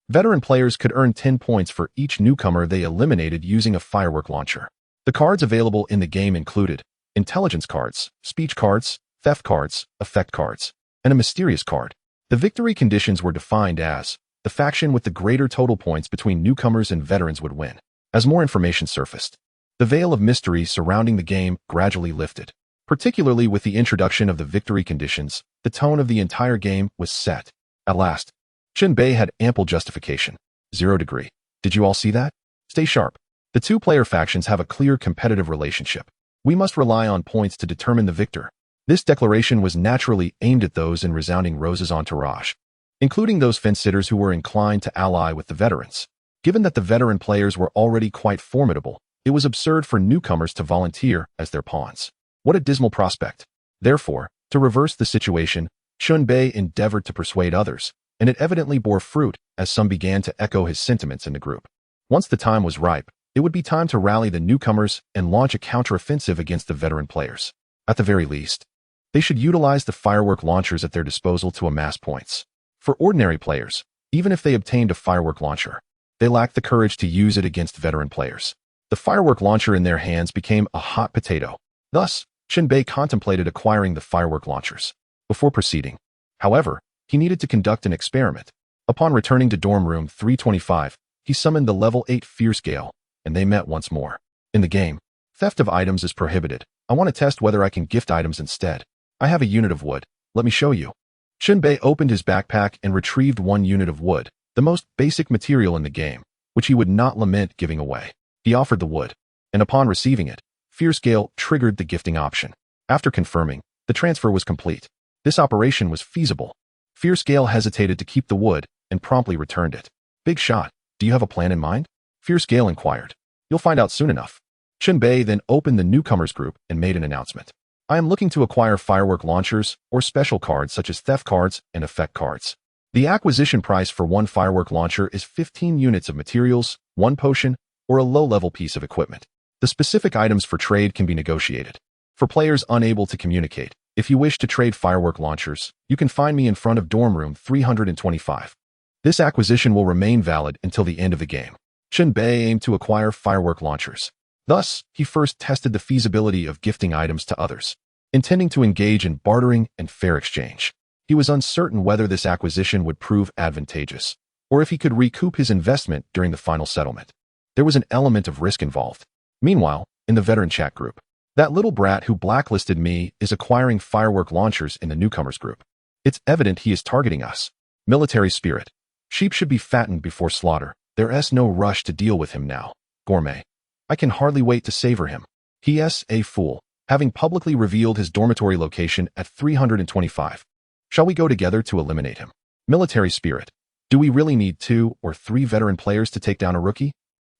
Veteran players could earn 10 points for each newcomer they eliminated using a firework launcher. The cards available in the game included intelligence cards, speech cards, theft cards, effect cards, and a mysterious card. The victory conditions were defined as the faction with the greater total points between newcomers and veterans would win. As more information surfaced, the veil of mystery surrounding the game gradually lifted. Particularly with the introduction of the victory conditions, the tone of the entire game was set. At last, Chen Bei had ample justification. 0 degree. Did you all see that? Stay sharp. The two-player factions have a clear competitive relationship. We must rely on points to determine the victor. This declaration was naturally aimed at those in Resounding Rose's entourage, including those fence-sitters who were inclined to ally with the veterans. Given that the veteran players were already quite formidable, it was absurd for newcomers to volunteer as their pawns. What a dismal prospect. Therefore, to reverse the situation, Chen Bei endeavored to persuade others, and it evidently bore fruit as some began to echo his sentiments in the group. Once the time was ripe, it would be time to rally the newcomers and launch a counteroffensive against the veteran players. At the very least, they should utilize the firework launchers at their disposal to amass points. For ordinary players, even if they obtained a firework launcher, they lacked the courage to use it against veteran players. The firework launcher in their hands became a hot potato. Thus, Chen Bei contemplated acquiring the firework launchers. Before proceeding, however, he needed to conduct an experiment. Upon returning to dorm room 325, he summoned the level 8 fear scale, and they met once more. In the game, theft of items is prohibited. I want to test whether I can gift items instead. I have a unit of wood. Let me show you. Chen Bei opened his backpack and retrieved 1 unit of wood, the most basic material in the game, which he would not lament giving away. He offered the wood, and upon receiving it, Fear Scale triggered the gifting option. After confirming, the transfer was complete. This operation was feasible. Fear Scale hesitated to keep the wood and promptly returned it. "Big shot. Do you have a plan in mind?" Fear Scale inquired. "You'll find out soon enough." Chen Bei then opened the newcomers group and made an announcement. "I am looking to acquire firework launchers or special cards such as theft cards and effect cards. The acquisition price for 1 firework launcher is 15 units of materials, 1 potion, or a low-level piece of equipment. The specific items for trade can be negotiated. For players unable to communicate, if you wish to trade firework launchers, you can find me in front of dorm room 325. This acquisition will remain valid until the end of the game." Chen Bei aimed to acquire firework launchers. Thus, he first tested the feasibility of gifting items to others, intending to engage in bartering and fair exchange. He was uncertain whether this acquisition would prove advantageous, or if he could recoup his investment during the final settlement. There was an element of risk involved. Meanwhile, in the veteran chat group, That little brat who blacklisted me is acquiring firework launchers in the newcomers group. It's evident he is targeting us. Military spirit. Sheep should be fattened before slaughter. There's no rush to deal with him now. Gourmet. I can hardly wait to savor him. P.S. A fool, having publicly revealed his dormitory location at 325. Shall we go together to eliminate him? Military spirit. Do we really need 2 or 3 veteran players to take down a rookie?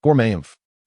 Gourmet.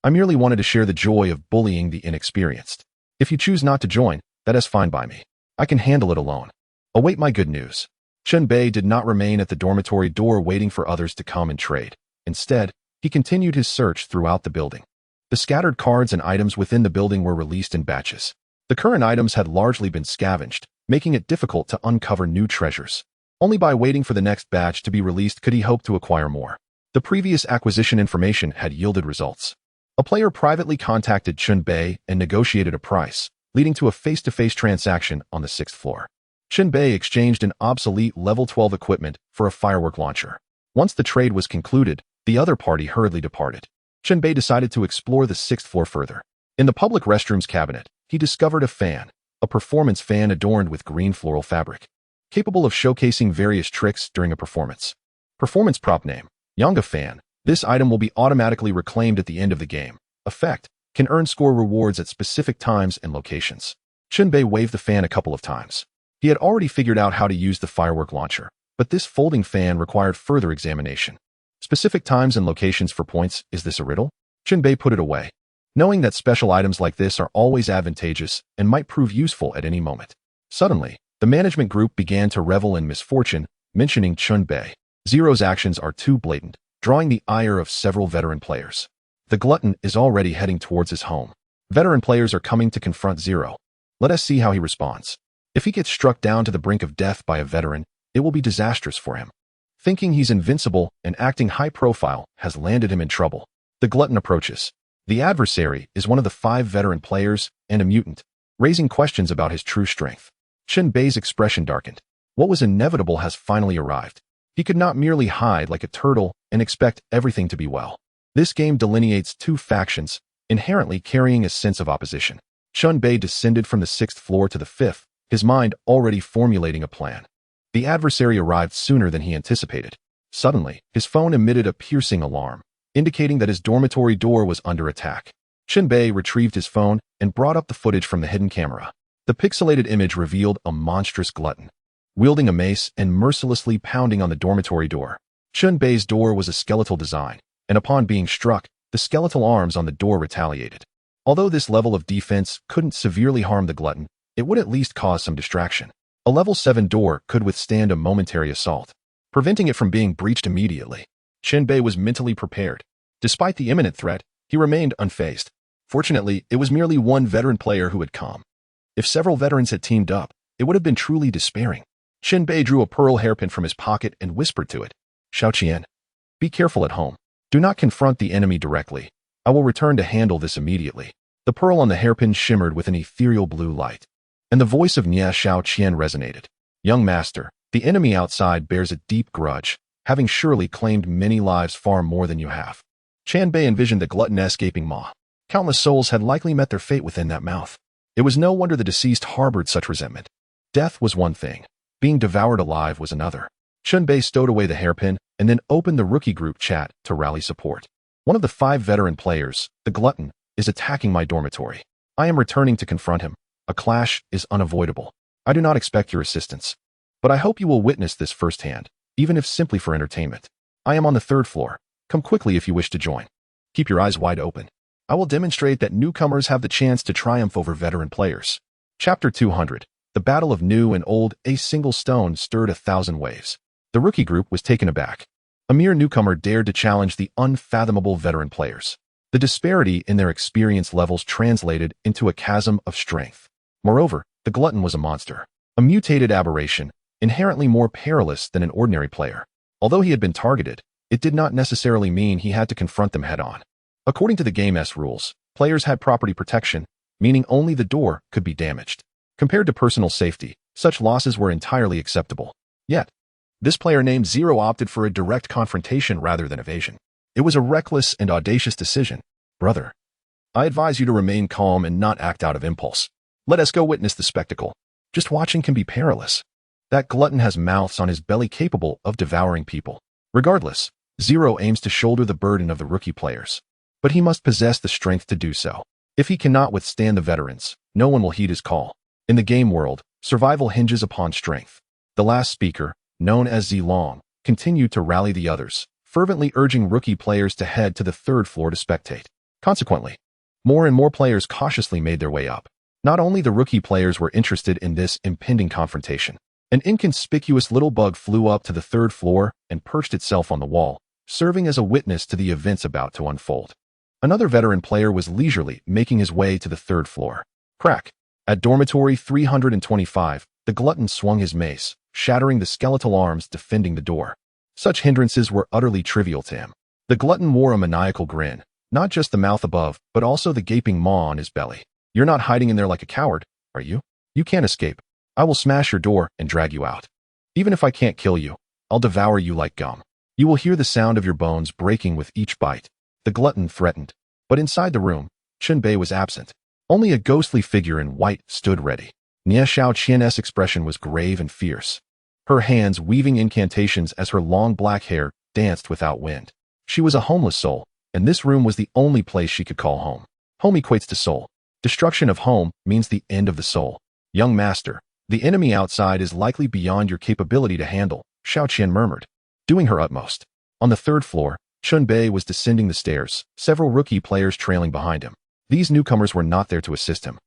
I merely wanted to share the joy of bullying the inexperienced. If you choose not to join, that is fine by me. I can handle it alone. Await my good news. Chen Bei did not remain at the dormitory door waiting for others to come and trade. Instead, he continued his search throughout the building. The scattered cards and items within the building were released in batches. The current items had largely been scavenged, making it difficult to uncover new treasures. Only by waiting for the next batch to be released could he hope to acquire more. The previous acquisition information had yielded results. A player privately contacted Chen Bei and negotiated a price, leading to a face-to-face transaction on the 6th floor. Chen Bei exchanged an obsolete level 12 equipment for a firework launcher. Once the trade was concluded, the other party hurriedly departed. Chen Bei decided to explore the 6th floor further. In the public restrooms cabinet, he discovered a fan, a performance fan adorned with green floral fabric, capable of showcasing various tricks during a performance. Performance prop name, Yanga fan. This item will be automatically reclaimed at the end of the game. Effect, can earn score rewards at specific times and locations. Chen Bei waved the fan a couple of times. He had already figured out how to use the firework launcher, but this folding fan required further examination. Specific times and locations for points, is this a riddle? Chen Bei put it away, knowing that special items like this are always advantageous and might prove useful at any moment. Suddenly, the management group began to revel in misfortune, mentioning Chen Bei. Zero's actions are too blatant, drawing the ire of several veteran players. The glutton is already heading towards his home. Veteran players are coming to confront Zero. Let us see how he responds. If he gets struck down to the brink of death by a veteran, it will be disastrous for him. Thinking he's invincible and acting high profile has landed him in trouble. The glutton approaches. The adversary is one of the 5 veteran players and a mutant, raising questions about his true strength. Chen Bei's expression darkened. What was inevitable has finally arrived. He could not merely hide like a turtle and expect everything to be well. This game delineates 2 factions, inherently carrying a sense of opposition. Chen Bei descended from the 6th floor to the 5th, his mind already formulating a plan. The adversary arrived sooner than he anticipated. Suddenly, his phone emitted a piercing alarm, indicating that his dormitory door was under attack. Chen Bei retrieved his phone and brought up the footage from the hidden camera. The pixelated image revealed a monstrous glutton, wielding a mace and mercilessly pounding on the dormitory door. Chen Bei's door was a skeletal design, and upon being struck, the skeletal arms on the door retaliated. Although this level of defense couldn't severely harm the glutton, it would at least cause some distraction. A level 7 door could withstand a momentary assault, preventing it from being breached immediately. Chen Bei was mentally prepared. Despite the imminent threat, he remained unfazed. Fortunately, it was merely one veteran player who had come. If several veterans had teamed up, it would have been truly despairing. Chen Bei drew a pearl hairpin from his pocket and whispered to it. Xiao Qian, be careful at home. Do not confront the enemy directly. I will return to handle this immediately. The pearl on the hairpin shimmered with an ethereal blue light, and the voice of Nia Xiao Qian resonated. Young master, the enemy outside bears a deep grudge, having surely claimed many lives far more than you have. Chen Bei envisioned the glutton escaping maw. Countless souls had likely met their fate within that mouth. It was no wonder the deceased harbored such resentment. Death was one thing. Being devoured alive was another. Chen Bei stowed away the hairpin and then opened the rookie group chat to rally support. One of the 5 veteran players, the glutton, is attacking my dormitory. I am returning to confront him. A clash is unavoidable. I do not expect your assistance, but I hope you will witness this firsthand, even if simply for entertainment. I am on the 3rd floor. Come quickly if you wish to join. Keep your eyes wide open. I will demonstrate that newcomers have the chance to triumph over veteran players. Chapter 200. The Battle of New and Old. A single stone stirred 1,000 waves. The rookie group was taken aback. A mere newcomer dared to challenge the unfathomable veteran players. The disparity in their experience levels translated into a chasm of strength. Moreover, the glutton was a monster, a mutated aberration, inherently more perilous than an ordinary player. Although he had been targeted, it did not necessarily mean he had to confront them head-on. According to the game's rules, players had property protection, meaning only the door could be damaged. Compared to personal safety, such losses were entirely acceptable. Yet, this player named Zero opted for a direct confrontation rather than evasion. It was a reckless and audacious decision. Brother, I advise you to remain calm and not act out of impulse. Let us go witness the spectacle. Just watching can be perilous. That glutton has mouths on his belly capable of devouring people. Regardless, Zero aims to shoulder the burden of the rookie players. But he must possess the strength to do so. If he cannot withstand the veterans, no one will heed his call. In the game world, survival hinges upon strength. The last speaker, known as Zilong, continued to rally the others, fervently urging rookie players to head to the third floor to spectate. Consequently, more and more players cautiously made their way up. Not only the rookie players were interested in this impending confrontation. An inconspicuous little bug flew up to the third floor and perched itself on the wall, serving as a witness to the events about to unfold. Another veteran player was leisurely making his way to the third floor. Crack! At dormitory 325, the glutton swung his mace, shattering the skeletal arms defending the door. Such hindrances were utterly trivial to him. The glutton wore a maniacal grin, not just the mouth above, but also the gaping maw on his belly. You're not hiding in there like a coward, are you? You can't escape. I will smash your door and drag you out. Even if I can't kill you, I'll devour you like gum. You will hear the sound of your bones breaking with each bite. The glutton threatened. But inside the room, Chen Bei was absent. Only a ghostly figure in white stood ready. Nie Xiaoqian's expression was grave and fierce, her hands weaving incantations as her long black hair danced without wind. She was a homeless soul, and this room was the only place she could call home. Home equates to soul. Destruction of home means the end of the soul. Young master, the enemy outside is likely beyond your capability to handle, Xiaoqian murmured, doing her utmost. On the third floor, Chen Bei was descending the stairs, several rookie players trailing behind him. These newcomers were not there to assist him.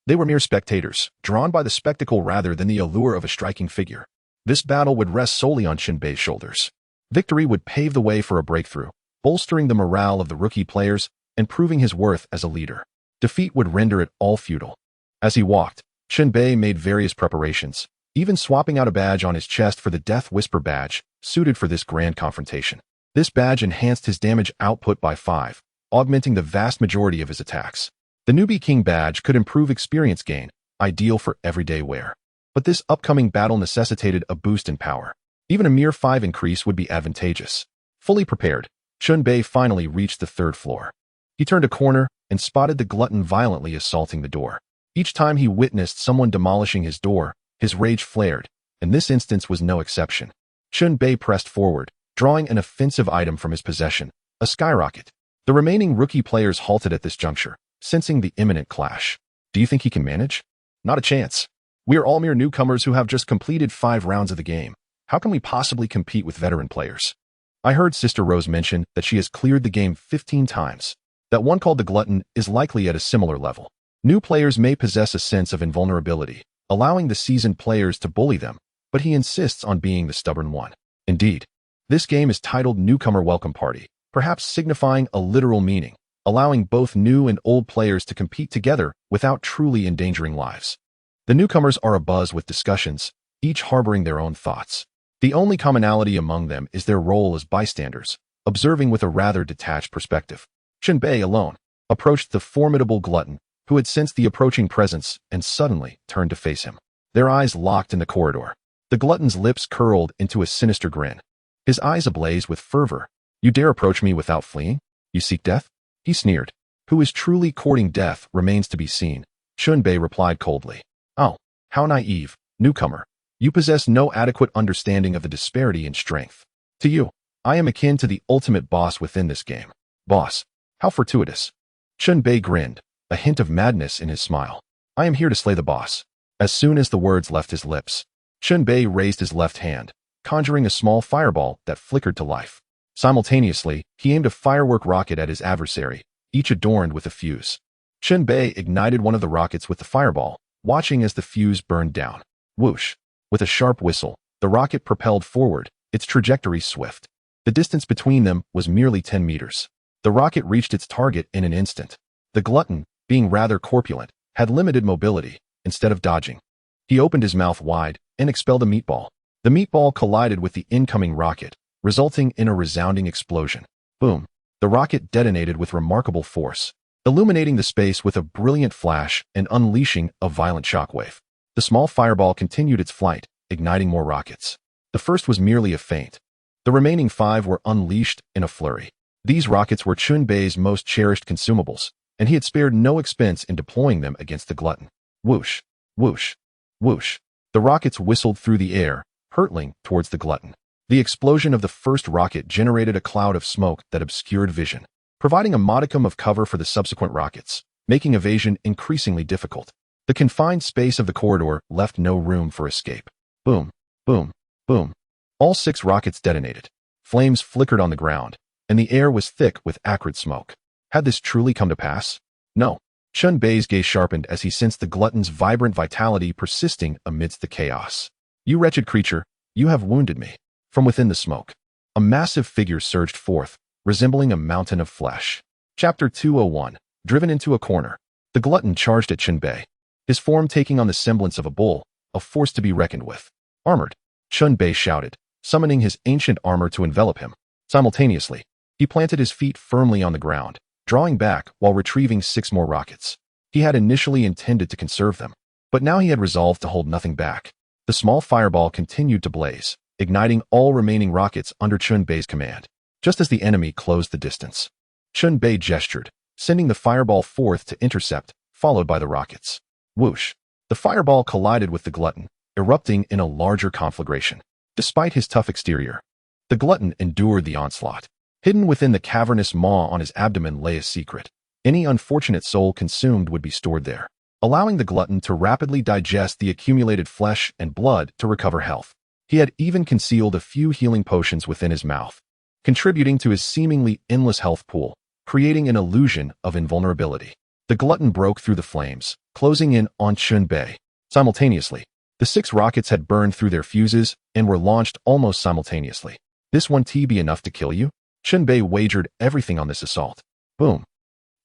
They were mere spectators, drawn by the spectacle rather than the allure of a striking figure. This battle would rest solely on Chen Bei's shoulders. Victory would pave the way for a breakthrough, bolstering the morale of the rookie players and proving his worth as a leader. Defeat would render it all futile. As he walked, Chen Bei made various preparations, even swapping out a badge on his chest for the Death Whisper badge, suited for this grand confrontation. This badge enhanced his damage output by 5, augmenting the vast majority of his attacks. The Newbie King badge could improve experience gain, ideal for everyday wear. But this upcoming battle necessitated a boost in power. Even a mere 5 increase would be advantageous. Fully prepared, Chen Bei finally reached the third floor. He turned a corner and spotted the glutton violently assaulting the door. Each time he witnessed someone demolishing his door, his rage flared, and this instance was no exception. Chen Bei pressed forward, drawing an offensive item from his possession, a skyrocket. The remaining rookie players halted at this juncture, sensing the imminent clash. Do you think he can manage? Not a chance. We are all mere newcomers who have just completed 5 rounds of the game. How can we possibly compete with veteran players? I heard Sister Rose mention that she has cleared the game 15 times. That one called the glutton is likely at a similar level. New players may possess a sense of invulnerability, allowing the seasoned players to bully them, but he insists on being the stubborn one. Indeed, this game is titled Newcomer Welcome Party, perhaps signifying a literal meaning, allowing both new and old players to compete together without truly endangering lives. The newcomers are abuzz with discussions, each harboring their own thoughts. The only commonality among them is their role as bystanders, observing with a rather detached perspective. Chen Bei alone approached the formidable glutton, who had sensed the approaching presence and suddenly turned to face him. Their eyes locked in the corridor. The glutton's lips curled into a sinister grin. His eyes ablaze with fervor. You dare approach me without fleeing? You seek death? He sneered. Who is truly courting death remains to be seen. Chen Bei replied coldly. Oh, how naive, newcomer. You possess no adequate understanding of the disparity in strength. To you, I am akin to the ultimate boss within this game. Boss, how fortuitous. Chen Bei grinned, a hint of madness in his smile. I am here to slay the boss. As soon as the words left his lips, Chen Bei raised his left hand, conjuring a small fireball that flickered to life. Simultaneously, he aimed a firework rocket at his adversary, each adorned with a fuse. Chen Bei ignited one of the rockets with the fireball, watching as the fuse burned down. Whoosh! With a sharp whistle, the rocket propelled forward, its trajectory swift. The distance between them was merely 10 meters. The rocket reached its target in an instant. The glutton, being rather corpulent, had limited mobility. Instead of dodging, he opened his mouth wide and expelled a meatball. The meatball collided with the incoming rocket, resulting in a resounding explosion. Boom! The rocket detonated with remarkable force, illuminating the space with a brilliant flash and unleashing a violent shockwave. The small fireball continued its flight, igniting more rockets. The first was merely a feint. The remaining 5 were unleashed in a flurry. These rockets were Chen Bei's most cherished consumables, and he had spared no expense in deploying them against the glutton. Whoosh, whoosh, whoosh. The rockets whistled through the air, hurtling towards the glutton. The explosion of the first rocket generated a cloud of smoke that obscured vision, providing a modicum of cover for the subsequent rockets, making evasion increasingly difficult. The confined space of the corridor left no room for escape. Boom, boom, boom. All 6 rockets detonated. Flames flickered on the ground, and the air was thick with acrid smoke. Had this truly come to pass? No. Chen Bei's gaze sharpened as he sensed the glutton's vibrant vitality persisting amidst the chaos. You wretched creature, you have wounded me. From within the smoke, a massive figure surged forth, resembling a mountain of flesh. Chapter 201. Driven into a corner. The glutton charged at Chen Bei, his form taking on the semblance of a bull, a force to be reckoned with. Armored, Chen Bei shouted, summoning his ancient armor to envelop him. Simultaneously, he planted his feet firmly on the ground, drawing back while retrieving 6 more rockets. He had initially intended to conserve them, but now he had resolved to hold nothing back. The small fireball continued to blaze, igniting all remaining rockets under Chen Bei's command. Just as the enemy closed the distance, Chen Bei gestured, sending the fireball forth to intercept, followed by the rockets. Whoosh! The fireball collided with the glutton, erupting in a larger conflagration. Despite his tough exterior, the glutton endured the onslaught. Hidden within the cavernous maw on his abdomen lay a secret. Any unfortunate soul consumed would be stored there, allowing the glutton to rapidly digest the accumulated flesh and blood to recover health. He had even concealed a few healing potions within his mouth, contributing to his seemingly endless health pool, creating an illusion of invulnerability. The glutton broke through the flames, closing in on Chen Bei. Simultaneously, the 6 rockets had burned through their fuses and were launched almost simultaneously. This won't be enough to kill you? Chen Bei wagered everything on this assault. Boom.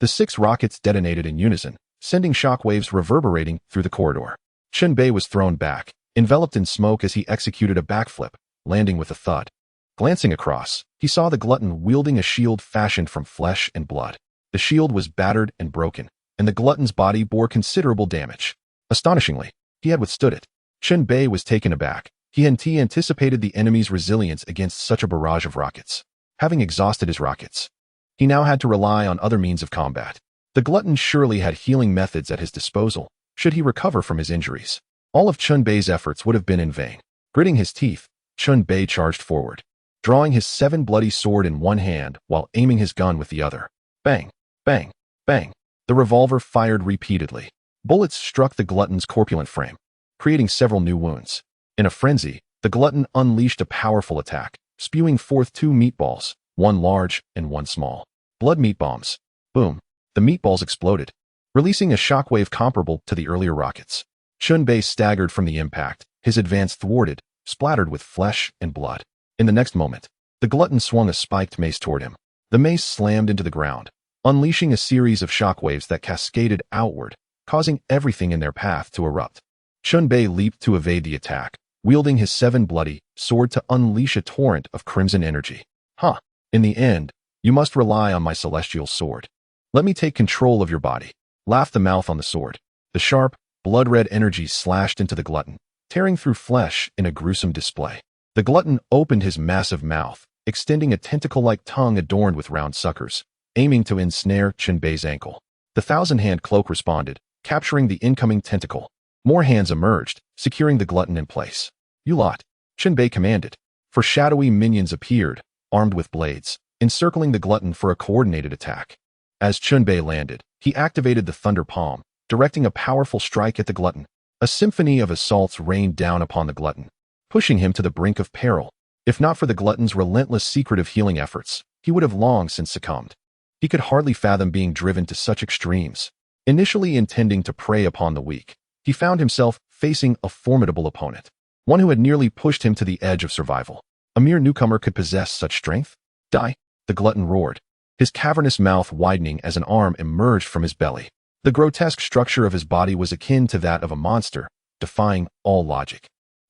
The 6 rockets detonated in unison, sending shockwaves reverberating through the corridor. Chen Bei was thrown back, enveloped in smoke as he executed a backflip, landing with a thud. Glancing across, he saw the glutton wielding a shield fashioned from flesh and blood. The shield was battered and broken, and the glutton's body bore considerable damage. Astonishingly, he had withstood it. Chen Bei was taken aback. He hadn't anticipated the enemy's resilience against such a barrage of rockets. Having exhausted his rockets, he now had to rely on other means of combat. The glutton surely had healing methods at his disposal, should he recover from his injuries. All of Chen Bei's efforts would have been in vain. Gritting his teeth, Chen Bei charged forward, drawing his 7 bloody sword in one hand while aiming his gun with the other. Bang, bang, bang. The revolver fired repeatedly. Bullets struck the glutton's corpulent frame, creating several new wounds. In a frenzy, the glutton unleashed a powerful attack, spewing forth 2 meatballs, one large and one small. Blood meat bombs. Boom. The meatballs exploded, releasing a shockwave comparable to the earlier rockets. Chen Bei staggered from the impact, his advance thwarted, splattered with flesh and blood. In the next moment, the glutton swung a spiked mace toward him. The mace slammed into the ground, unleashing a series of shockwaves that cascaded outward, causing everything in their path to erupt. Chen Bei leaped to evade the attack, wielding his 7 bloody sword to unleash a torrent of crimson energy. Huh. In the end, you must rely on my celestial sword. Let me take control of your body. Laughed the mouth on the sword. The sharp, blood-red energy slashed into the glutton, tearing through flesh in a gruesome display. The glutton opened his massive mouth, extending a tentacle-like tongue adorned with round suckers, aiming to ensnare Chen Bei's ankle. The 1,000-hand cloak responded, capturing the incoming tentacle. More hands emerged, securing the glutton in place. You lot, Chen Bei commanded. For shadowy minions appeared, armed with blades, encircling the glutton for a coordinated attack. As Chen Bei landed, he activated the Thunder Palm, directing a powerful strike at the glutton. A symphony of assaults rained down upon the glutton, pushing him to the brink of peril. If not for the glutton's relentless secretive healing efforts, he would have long since succumbed. He could hardly fathom being driven to such extremes. Initially intending to prey upon the weak, he found himself facing a formidable opponent, one who had nearly pushed him to the edge of survival. A mere newcomer could possess such strength? Die! The glutton roared, his cavernous mouth widening as an arm emerged from his belly. The grotesque structure of his body was akin to that of a monster, defying all logic.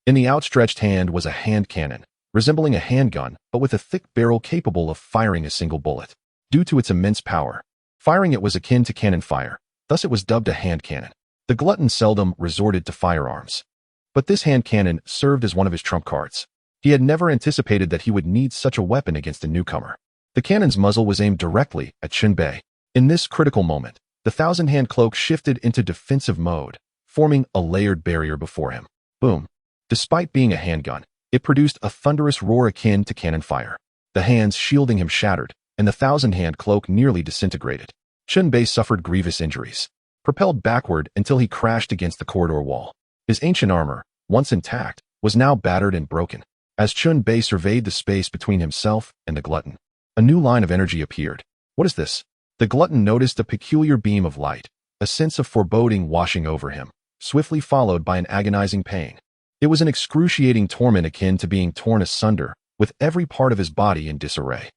In the outstretched hand was a hand cannon, resembling a handgun, but with a thick barrel capable of firing a single bullet. Due to its immense power, firing it was akin to cannon fire, thus it was dubbed a hand cannon. The glutton seldom resorted to firearms, but this hand cannon served as one of his trump cards. He had never anticipated that he would need such a weapon against a newcomer. The cannon's muzzle was aimed directly at Chen Bei. In this critical moment, The thousand-hand cloak shifted into defensive mode, forming a layered barrier before him. Boom. Despite being a handgun, it produced a thunderous roar akin to cannon fire. The hands shielding him shattered, and the thousand-hand cloak nearly disintegrated. Chen Bei suffered grievous injuries, propelled backward until he crashed against the corridor wall. His ancient armor, once intact, was now battered and broken. As Chen Bei surveyed the space between himself and the glutton, a new line of energy appeared. What is this? The glutton noticed a peculiar beam of light, a sense of foreboding washing over him, swiftly followed by an agonizing pain. It was an excruciating torment akin to being torn asunder, with every part of his body in disarray.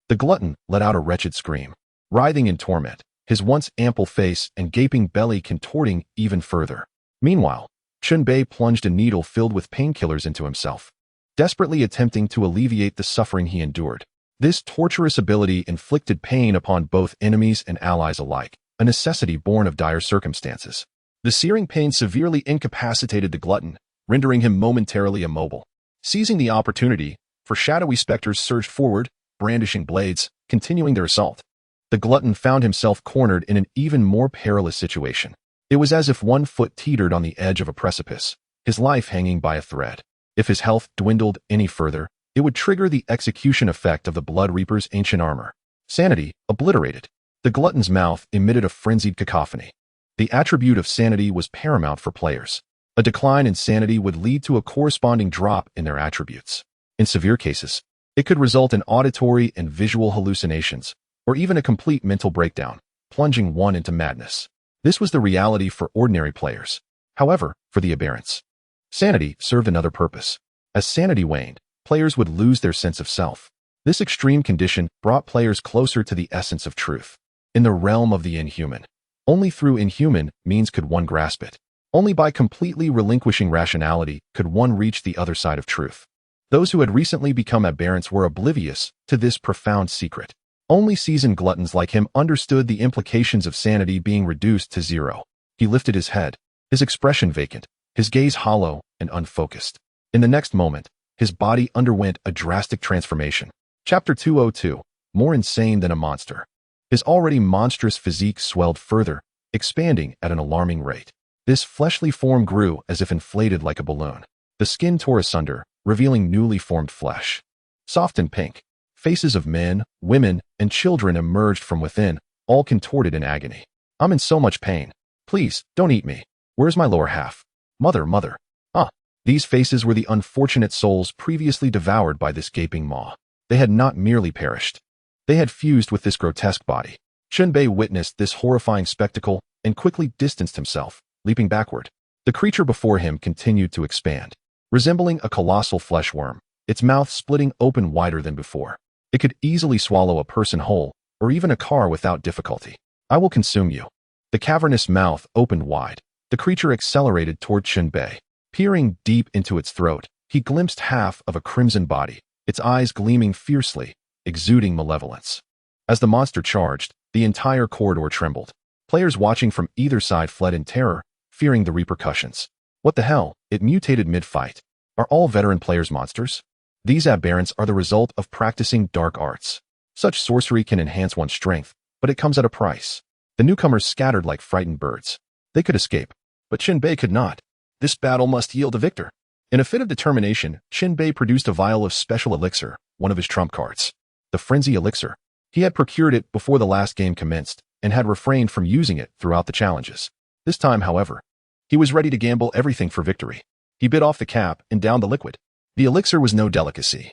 The glutton let out a wretched scream, writhing in torment, his once ample face and gaping belly contorting even further. Meanwhile, Chen Bei plunged a needle filled with painkillers into himself, desperately attempting to alleviate the suffering he endured. This torturous ability inflicted pain upon both enemies and allies alike, a necessity born of dire circumstances. The searing pain severely incapacitated the glutton, rendering him momentarily immobile. Seizing the opportunity, for shadowy specters surged forward, brandishing blades, continuing their assault. The glutton found himself cornered in an even more perilous situation. It was as if one foot teetered on the edge of a precipice, his life hanging by a thread. If his health dwindled any further, it would trigger the execution effect of the Blood Reaper's ancient armor. Sanity obliterated. The glutton's mouth emitted a frenzied cacophony. The attribute of sanity was paramount for players. A decline in sanity would lead to a corresponding drop in their attributes. In severe cases, it could result in auditory and visual hallucinations, or even a complete mental breakdown, plunging one into madness. This was the reality for ordinary players. However, for the aberrants, sanity served another purpose. As sanity waned, players would lose their sense of self. This extreme condition brought players closer to the essence of truth. In the realm of the inhuman, only through inhuman means could one grasp it. Only by completely relinquishing rationality could one reach the other side of truth. Those who had recently become aberrants were oblivious to this profound secret. Only seasoned gluttons like him understood the implications of sanity being reduced to zero. He lifted his head, his expression vacant, his gaze hollow and unfocused. In the next moment, his body underwent a drastic transformation. Chapter 202, More Insane Than a Monster. His already monstrous physique swelled further, expanding at an alarming rate. This fleshly form grew as if inflated like a balloon. The skin tore asunder, revealing newly formed flesh. Soft and pink, faces of men, women, and children emerged from within, all contorted in agony. I'm in so much pain. Please, don't eat me. Where's my lower half? Mother, mother. These faces were the unfortunate souls previously devoured by this gaping maw. They had not merely perished. They had fused with this grotesque body. Chen Bei witnessed this horrifying spectacle and quickly distanced himself, leaping backward. The creature before him continued to expand. Resembling a colossal flesh worm, its mouth splitting open wider than before. It could easily swallow a person whole, or even a car without difficulty. I will consume you. The cavernous mouth opened wide. The creature accelerated toward Chen Bei. Peering deep into its throat, he glimpsed half of a crimson body, its eyes gleaming fiercely, exuding malevolence. As the monster charged, the entire corridor trembled. Players watching from either side fled in terror, fearing the repercussions. What the hell? It mutated mid-fight. Are all veteran players monsters? These aberrants are the result of practicing dark arts. Such sorcery can enhance one's strength, but it comes at a price. The newcomers scattered like frightened birds. They could escape, but Chen Bei could not. This battle must yield a victor. In a fit of determination, Chen Bei produced a vial of special elixir, one of his trump cards. The frenzy elixir. He had procured it before the last game commenced, and had refrained from using it throughout the challenges. This time, however, he was ready to gamble everything for victory. He bit off the cap and downed the liquid. The elixir was no delicacy.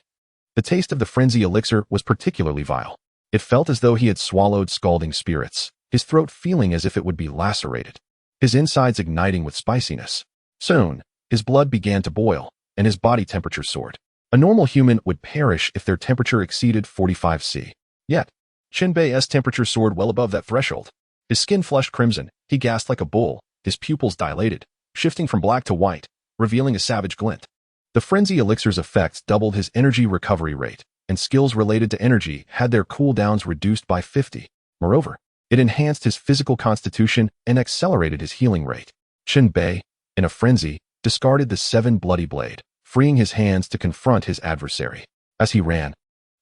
The taste of the frenzy elixir was particularly vile. It felt as though he had swallowed scalding spirits, his throat feeling as if it would be lacerated, his insides igniting with spiciness. Soon, his blood began to boil, and his body temperature soared. A normal human would perish if their temperature exceeded 45 C. Yet, Chen Bei's temperature soared well above that threshold. His skin flushed crimson, he gasped like a bull, his pupils dilated, shifting from black to white, revealing a savage glint. The frenzy elixir's effects doubled his energy recovery rate, and skills related to energy had their cooldowns reduced by 50. Moreover, it enhanced his physical constitution and accelerated his healing rate. Chen Bei, in a frenzy, discarded the 7 bloody blade, freeing his hands to confront his adversary. As he ran,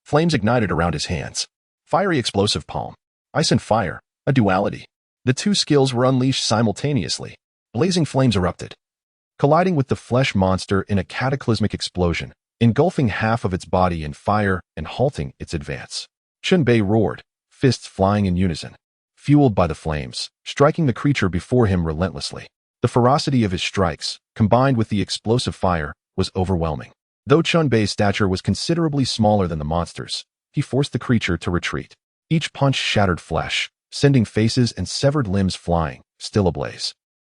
flames ignited around his hands. Fiery explosive palm. Ice and fire, a duality. The two skills were unleashed simultaneously. Blazing flames erupted, colliding with the flesh monster in a cataclysmic explosion, engulfing half of its body in fire and halting its advance. Chen Bei roared, fists flying in unison, fueled by the flames, striking the creature before him relentlessly. The ferocity of his strikes, combined with the explosive fire, was overwhelming. Though Chen Bei's stature was considerably smaller than the monster's, he forced the creature to retreat. Each punch shattered flesh, sending faces and severed limbs flying, still ablaze.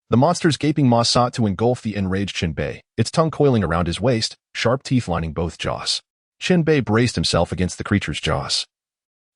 The monster's gaping maw sought to engulf the enraged Chen Bei, its tongue coiling around his waist, sharp teeth lining both jaws. Chen Bei braced himself against the creature's jaws,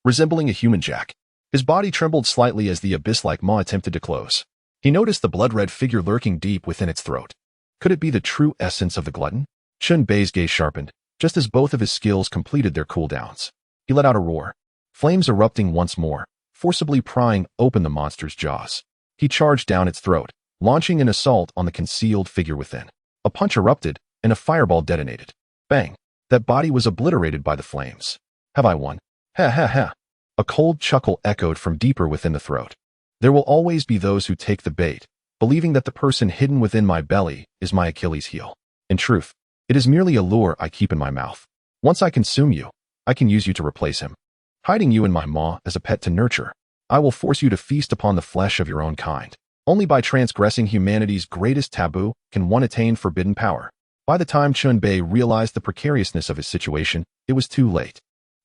resembling a human jack. His body trembled slightly as the abyss-like maw attempted to close. He noticed the blood-red figure lurking deep within its throat. Could it be the true essence of the glutton? Chen Bei's gaze sharpened, just as both of his skills completed their cooldowns. He let out a roar, flames erupting once more, forcibly prying open the monster's jaws. He charged down its throat, launching an assault on the concealed figure within. A punch erupted, and a fireball detonated. Bang! That body was obliterated by the flames. Have I won? Ha ha ha! A cold chuckle echoed from deeper within the throat. There will always be those who take the bait, believing that the person hidden within my belly is my Achilles heel. In truth, it is merely a lure I keep in my mouth. Once I consume you, I can use you to replace him. Hiding you in my maw as a pet to nurture, I will force you to feast upon the flesh of your own kind. Only by transgressing humanity's greatest taboo can one attain forbidden power. By the time Chen Bei realized the precariousness of his situation, it was too late.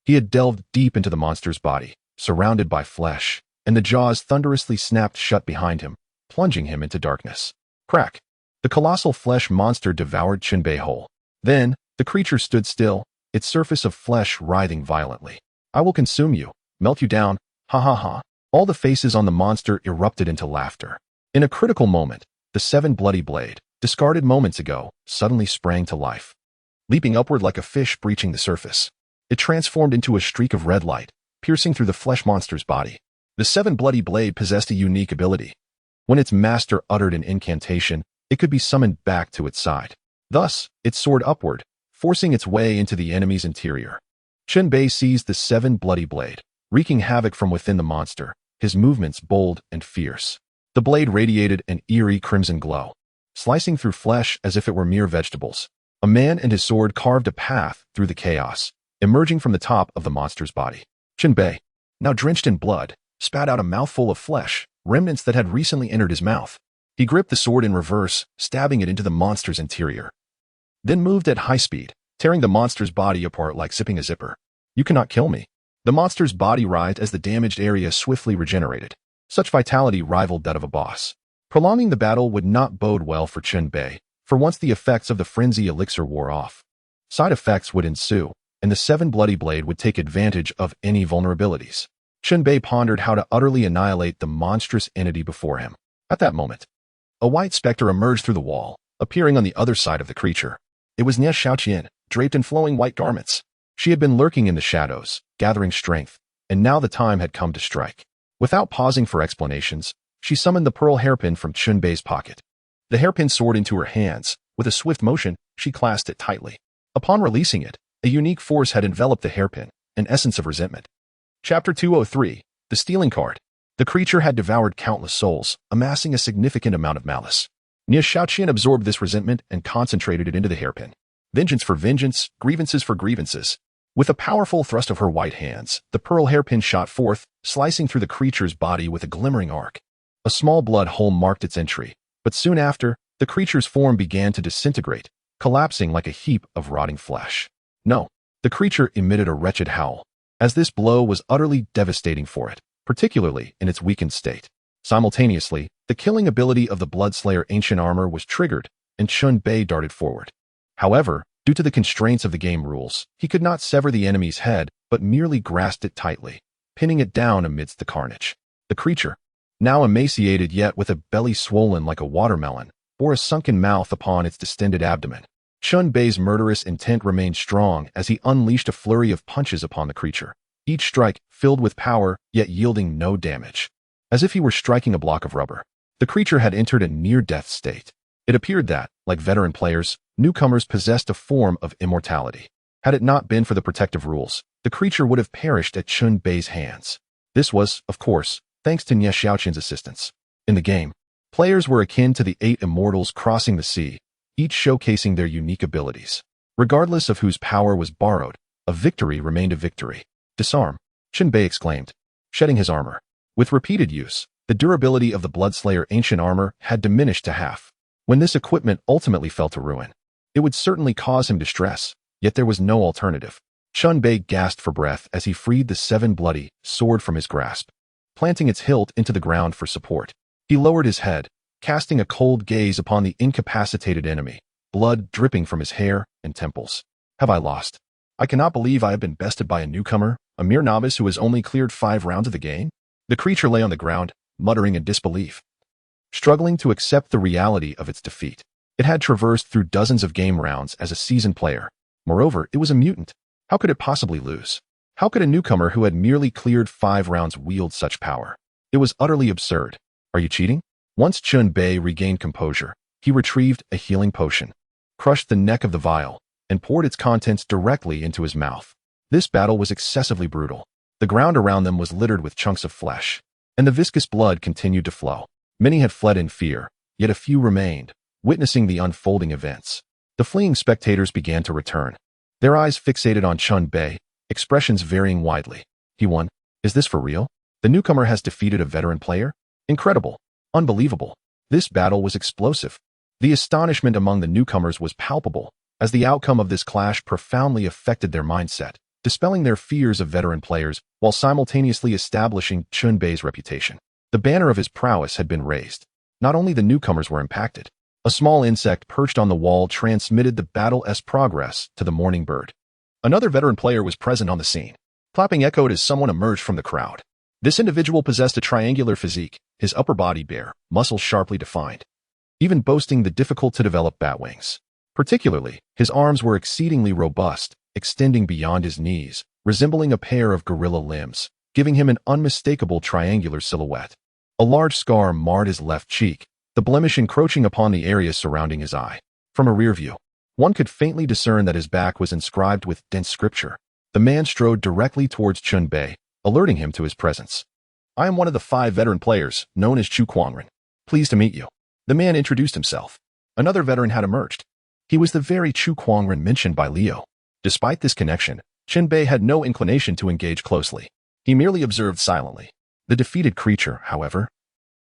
He had delved deep into the monster's body, surrounded by flesh, and the jaws thunderously snapped shut behind him, plunging him into darkness. Crack! The colossal flesh monster devoured Chen Bei whole. Then, the creature stood still, its surface of flesh writhing violently. I will consume you, melt you down, ha ha ha. All the faces on the monster erupted into laughter. In a critical moment, the 7 bloody blade, discarded moments ago, suddenly sprang to life. Leaping upward like a fish breaching the surface, it transformed into a streak of red light, piercing through the flesh monster's body. The 7 bloody blade possessed a unique ability. When its master uttered an incantation, it could be summoned back to its side. Thus, it soared upward, forcing its way into the enemy's interior. Chen Bei seized the 7 bloody blade, wreaking havoc from within the monster, his movements bold and fierce. The blade radiated an eerie crimson glow, slicing through flesh as if it were mere vegetables. A man and his sword carved a path through the chaos, emerging from the top of the monster's body. Chen Bei, now drenched in blood, spat out a mouthful of flesh, remnants that had recently entered his mouth. He gripped the sword in reverse, stabbing it into the monster's interior. Then moved at high speed, tearing the monster's body apart like zipping a zipper. You cannot kill me. The monster's body writhed as the damaged area swiftly regenerated. Such vitality rivaled that of a boss. Prolonging the battle would not bode well for Chen Bei, for once the effects of the frenzy elixir wore off, side effects would ensue, and the 7 bloody blade would take advantage of any vulnerabilities. Chen Bei pondered how to utterly annihilate the monstrous entity before him. At that moment, a white specter emerged through the wall, appearing on the other side of the creature. It was Nie Xiaoqian, draped in flowing white garments. She had been lurking in the shadows, gathering strength, and now the time had come to strike. Without pausing for explanations, she summoned the pearl hairpin from Chen Bei's pocket. The hairpin soared into her hands. With a swift motion, she clasped it tightly. Upon releasing it, a unique force had enveloped the hairpin, an essence of resentment. Chapter 203, The Stealing Card. The creature had devoured countless souls, amassing a significant amount of malice. Nie Xiaoqian absorbed this resentment and concentrated it into the hairpin. Vengeance for vengeance, grievances for grievances. With a powerful thrust of her white hands, the pearl hairpin shot forth, slicing through the creature's body with a glimmering arc. A small blood hole marked its entry, but soon after, the creature's form began to disintegrate, collapsing like a heap of rotting flesh. No, the creature emitted a wretched howl, as this blow was utterly devastating for it, particularly in its weakened state. Simultaneously, the killing ability of the Bloodslayer ancient armor was triggered, and Chen Bei darted forward. However, due to the constraints of the game rules, he could not sever the enemy's head, but merely grasped it tightly, pinning it down amidst the carnage. The creature, now emaciated yet with a belly swollen like a watermelon, bore a sunken mouth upon its distended abdomen. Chen Bei's murderous intent remained strong as he unleashed a flurry of punches upon the creature, each strike filled with power yet yielding no damage. As if he were striking a block of rubber, the creature had entered a near-death state. It appeared that, like veteran players, newcomers possessed a form of immortality. Had it not been for the protective rules, the creature would have perished at Chen Bei's hands. This was, of course, thanks to Nie Xiaoqian's assistance. In the game, players were akin to the 8 immortals crossing the sea, each showcasing their unique abilities. Regardless of whose power was borrowed, a victory remained a victory. Disarm, Chen Bei exclaimed, shedding his armor. With repeated use, the durability of the Bloodslayer ancient armor had diminished to half. When this equipment ultimately fell to ruin, it would certainly cause him distress, yet there was no alternative. Chen Bei gasped for breath as he freed the 7 bloody sword from his grasp, planting its hilt into the ground for support. He lowered his head, casting a cold gaze upon the incapacitated enemy, blood dripping from his hair and temples. Have I lost? I cannot believe I have been bested by a newcomer, a mere novice who has only cleared 5 rounds of the game. The creature lay on the ground, muttering in disbelief, struggling to accept the reality of its defeat. It had traversed through dozens of game rounds as a seasoned player. Moreover, it was a mutant. How could it possibly lose? How could a newcomer who had merely cleared 5 rounds wield such power? It was utterly absurd. Are you cheating? Once Chen Bei regained composure, he retrieved a healing potion, crushed the neck of the vial, and poured its contents directly into his mouth. This battle was excessively brutal. The ground around them was littered with chunks of flesh, and the viscous blood continued to flow. Many had fled in fear, yet a few remained, witnessing the unfolding events. The fleeing spectators began to return, their eyes fixated on Chen Bei, expressions varying widely. He won. Is this for real? The newcomer has defeated a veteran player? Incredible. Unbelievable. This battle was explosive. The astonishment among the newcomers was palpable, as the outcome of this clash profoundly affected their mindset, dispelling their fears of veteran players while simultaneously establishing Chen Bei's reputation. The banner of his prowess had been raised. Not only the newcomers were impacted. A small insect perched on the wall transmitted the battle's progress to the mourning bird. Another veteran player was present on the scene. Clapping echoed as someone emerged from the crowd. This individual possessed a triangular physique, his upper body bare, muscles sharply defined, even boasting the difficult-to-develop bat wings. Particularly, his arms were exceedingly robust, extending beyond his knees, resembling a pair of gorilla limbs, giving him an unmistakable triangular silhouette. A large scar marred his left cheek, the blemish encroaching upon the area surrounding his eye. From a rear view, one could faintly discern that his back was inscribed with dense scripture. The man strode directly towards Chen Bei, alerting him to his presence. I am one of the 5 veteran players, known as Chu Kuangren. Pleased to meet you. The man introduced himself. Another veteran had emerged. He was the very Chu Kuangren mentioned by Leo. Despite this connection, Chen Bei had no inclination to engage closely. He merely observed silently. The defeated creature, however,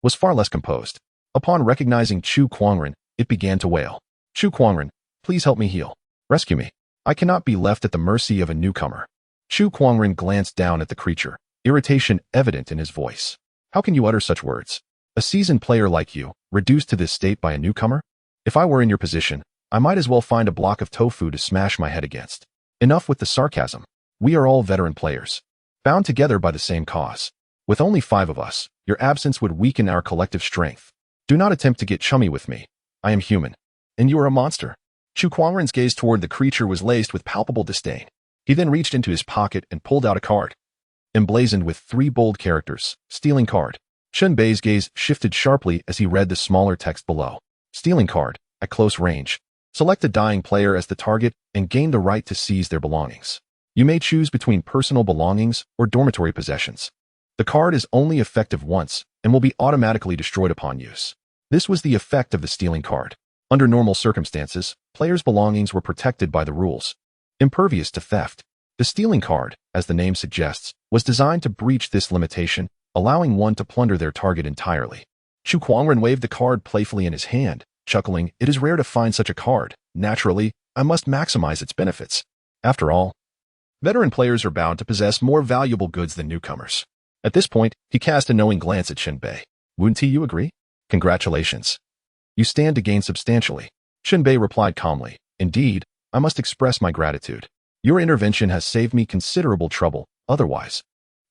was far less composed. Upon recognizing Chu Kuangren, it began to wail. Chu Kuangren, please help me heal. Rescue me. I cannot be left at the mercy of a newcomer. Chu Kuangren glanced down at the creature, irritation evident in his voice. How can you utter such words? A seasoned player like you, reduced to this state by a newcomer? If I were in your position, I might as well find a block of tofu to smash my head against. Enough with the sarcasm. We are all veteran players, bound together by the same cause. With only 5 of us, your absence would weaken our collective strength. Do not attempt to get chummy with me. I am human, and you are a monster. Chu Kuangren's gaze toward the creature was laced with palpable disdain. He then reached into his pocket and pulled out a card, emblazoned with 3 bold characters, stealing card. Chen Bei's gaze shifted sharply as he read the smaller text below. Stealing card, at close range. Select the dying player as the target and gain the right to seize their belongings. You may choose between personal belongings or dormitory possessions. The card is only effective once and will be automatically destroyed upon use. This was the effect of the stealing card. Under normal circumstances, players' belongings were protected by the rules, impervious to theft. The stealing card, as the name suggests, was designed to breach this limitation, allowing one to plunder their target entirely. Chu Kuangren waved the card playfully in his hand, chuckling, it is rare to find such a card. Naturally, I must maximize its benefits. After all, veteran players are bound to possess more valuable goods than newcomers. At this point, he cast a knowing glance at Chen Bei. Wouldn't you agree? Congratulations. You stand to gain substantially. Chen Bei replied calmly. Indeed, I must express my gratitude. Your intervention has saved me considerable trouble. Otherwise,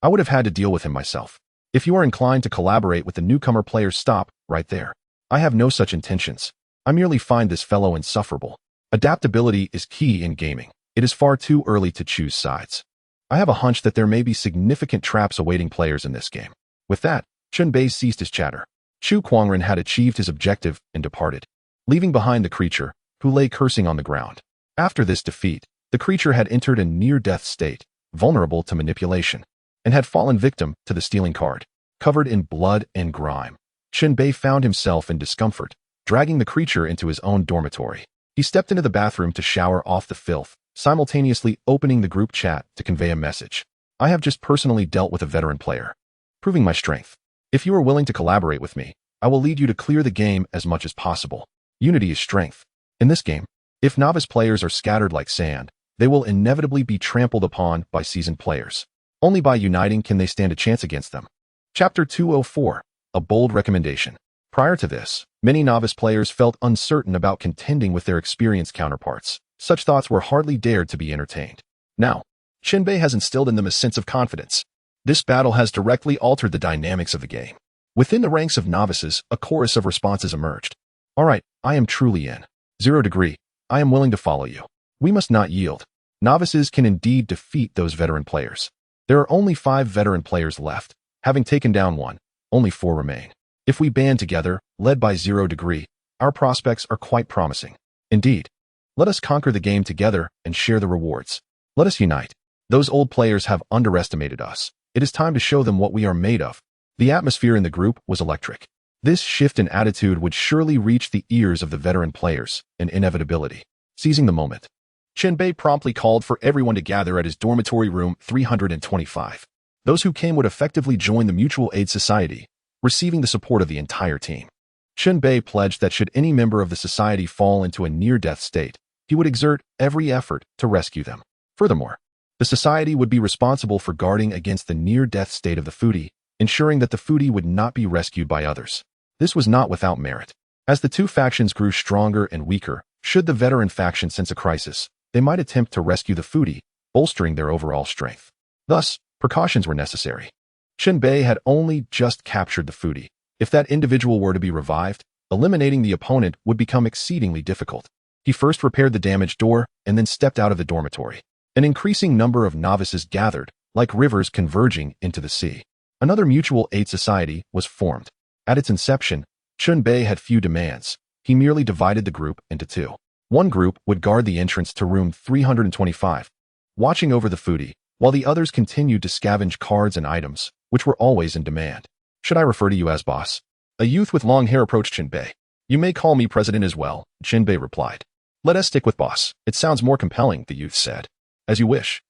I would have had to deal with him myself. If you are inclined to collaborate with the newcomer players, stop right there. I have no such intentions. I merely find this fellow insufferable. Adaptability is key in gaming. It is far too early to choose sides. I have a hunch that there may be significant traps awaiting players in this game. With that, Chen Bei ceased his chatter. Chu Kuangren had achieved his objective and departed, leaving behind the creature, who lay cursing on the ground. After this defeat, the creature had entered a near-death state, vulnerable to manipulation, and had fallen victim to the stealing card. covered in blood and grime. Chen Bei found himself in discomfort, dragging the creature into his own dormitory. He stepped into the bathroom to shower off the filth, simultaneously opening the group chat to convey a message. I have just personally dealt with a veteran player, proving my strength. If you are willing to collaborate with me, I will lead you to clear the game as much as possible. Unity is strength. In this game, if novice players are scattered like sand, they will inevitably be trampled upon by seasoned players. Only by uniting can they stand a chance against them. Chapter 204. A bold recommendation. Prior to this, many novice players felt uncertain about contending with their experienced counterparts. Such thoughts were hardly dared to be entertained. Now, Chen Bei has instilled in them a sense of confidence. This battle has directly altered the dynamics of the game. Within the ranks of novices, a chorus of responses emerged. All right, I am truly in. 0 degree. I am willing to follow you. We must not yield. Novices can indeed defeat those veteran players. There are only 5 veteran players left. Having taken down 1, only 4 remain. If we band together, led by 0 degree, our prospects are quite promising. Indeed. Let us conquer the game together and share the rewards. Let us unite. Those old players have underestimated us. It is time to show them what we are made of. The atmosphere in the group was electric. This shift in attitude would surely reach the ears of the veteran players, an inevitability. Seizing the moment, Chen Bei promptly called for everyone to gather at his dormitory room 325. Those who came would effectively join the Mutual Aid Society, receiving the support of the entire team. Chen Bei pledged that should any member of the society fall into a near-death state, he would exert every effort to rescue them. Furthermore, the society would be responsible for guarding against the near-death state of the foodie, ensuring that the foodie would not be rescued by others. This was not without merit. As the two factions grew stronger and weaker, should the veteran faction sense a crisis, they might attempt to rescue the foodie, bolstering their overall strength. Thus, precautions were necessary. Chen Bei had only just captured the foodie. If that individual were to be revived, eliminating the opponent would become exceedingly difficult. He first repaired the damaged door and then stepped out of the dormitory. An increasing number of novices gathered, like rivers converging into the sea. Another mutual aid society was formed. At its inception, Chen Bei had few demands. He merely divided the group into 2. One group would guard the entrance to room 325, watching over the foodie, while the others continued to scavenge cards and items, which were always in demand. Should I refer to you as boss? A youth with long hair approached Chen Bei. You may call me president as well, Chen Bei replied. Let us stick with boss. It sounds more compelling, the youth said. As you wish.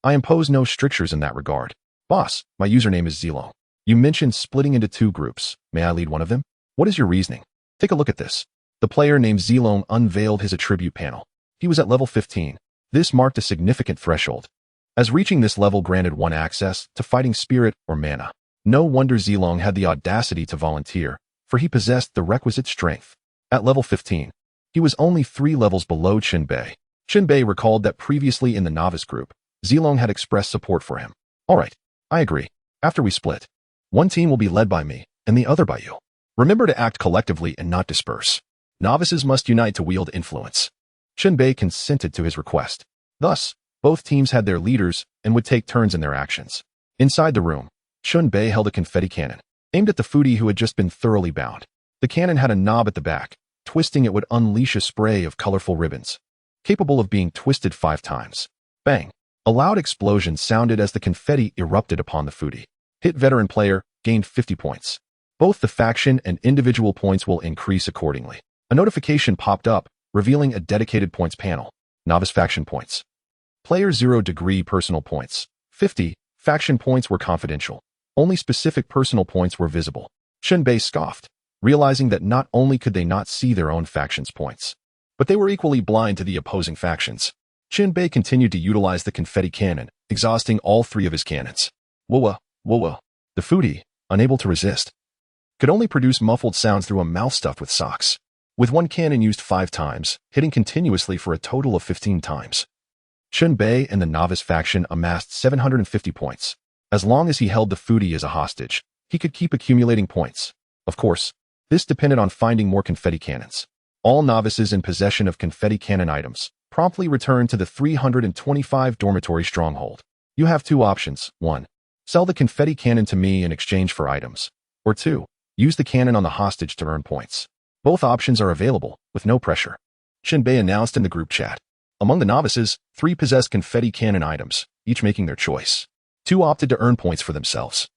I impose no strictures in that regard. Boss, my username is Zilong. You mentioned splitting into 2 groups. May I lead one of them? What is your reasoning? Take a look at this. The player named Zilong unveiled his attribute panel. He was at level 15. This marked a significant threshold, as reaching this level granted one access to fighting spirit or mana. No wonder Zilong had the audacity to volunteer, for he possessed the requisite strength. At level 15, he was only 3 levels below Chen Bei. Chen Bei recalled that previously in the novice group, Zilong had expressed support for him. All right, I agree. After we split, one team will be led by me, and the other by you. Remember to act collectively and not disperse. Novices must unite to wield influence. Chen Bei consented to his request. Thus, both teams had their leaders and would take turns in their actions. Inside the room, Chen Bei held a confetti cannon, aimed at the foodie who had just been thoroughly bound. The cannon had a knob at the back. Twisting it would unleash a spray of colorful ribbons, capable of being twisted 5 times. Bang! A loud explosion sounded as the confetti erupted upon the foodie. Hit veteran player, gained 50 points. Both the faction and individual points will increase accordingly. A notification popped up, revealing a dedicated points panel. Novice faction points. Player 0 degree personal points. 50. Faction points were confidential. Only specific personal points were visible. Chen Bei scoffed, realizing that not only could they not see their own faction's points, but they were equally blind to the opposing factions. Chen Bei continued to utilize the confetti cannon, exhausting all 3 of his cannons. Whoa, whoa. The foodie, unable to resist, could only produce muffled sounds through a mouth stuffed with socks. With one cannon used 5 times, hitting continuously for a total of 15 times. Chen Bei and the novice faction amassed 750 points. As long as he held the foodie as a hostage, he could keep accumulating points. Of course, this depended on finding more confetti cannons. All novices in possession of confetti cannon items promptly returned to the 325 dormitory stronghold. You have 2 options. 1. Sell the confetti cannon to me in exchange for items. Or 2. Use the cannon on the hostage to earn points. Both options are available, with no pressure. Chen Bei announced in the group chat. Among the novices, 3 possessed confetti cannon items, each making their choice. 2 opted to earn points for themselves.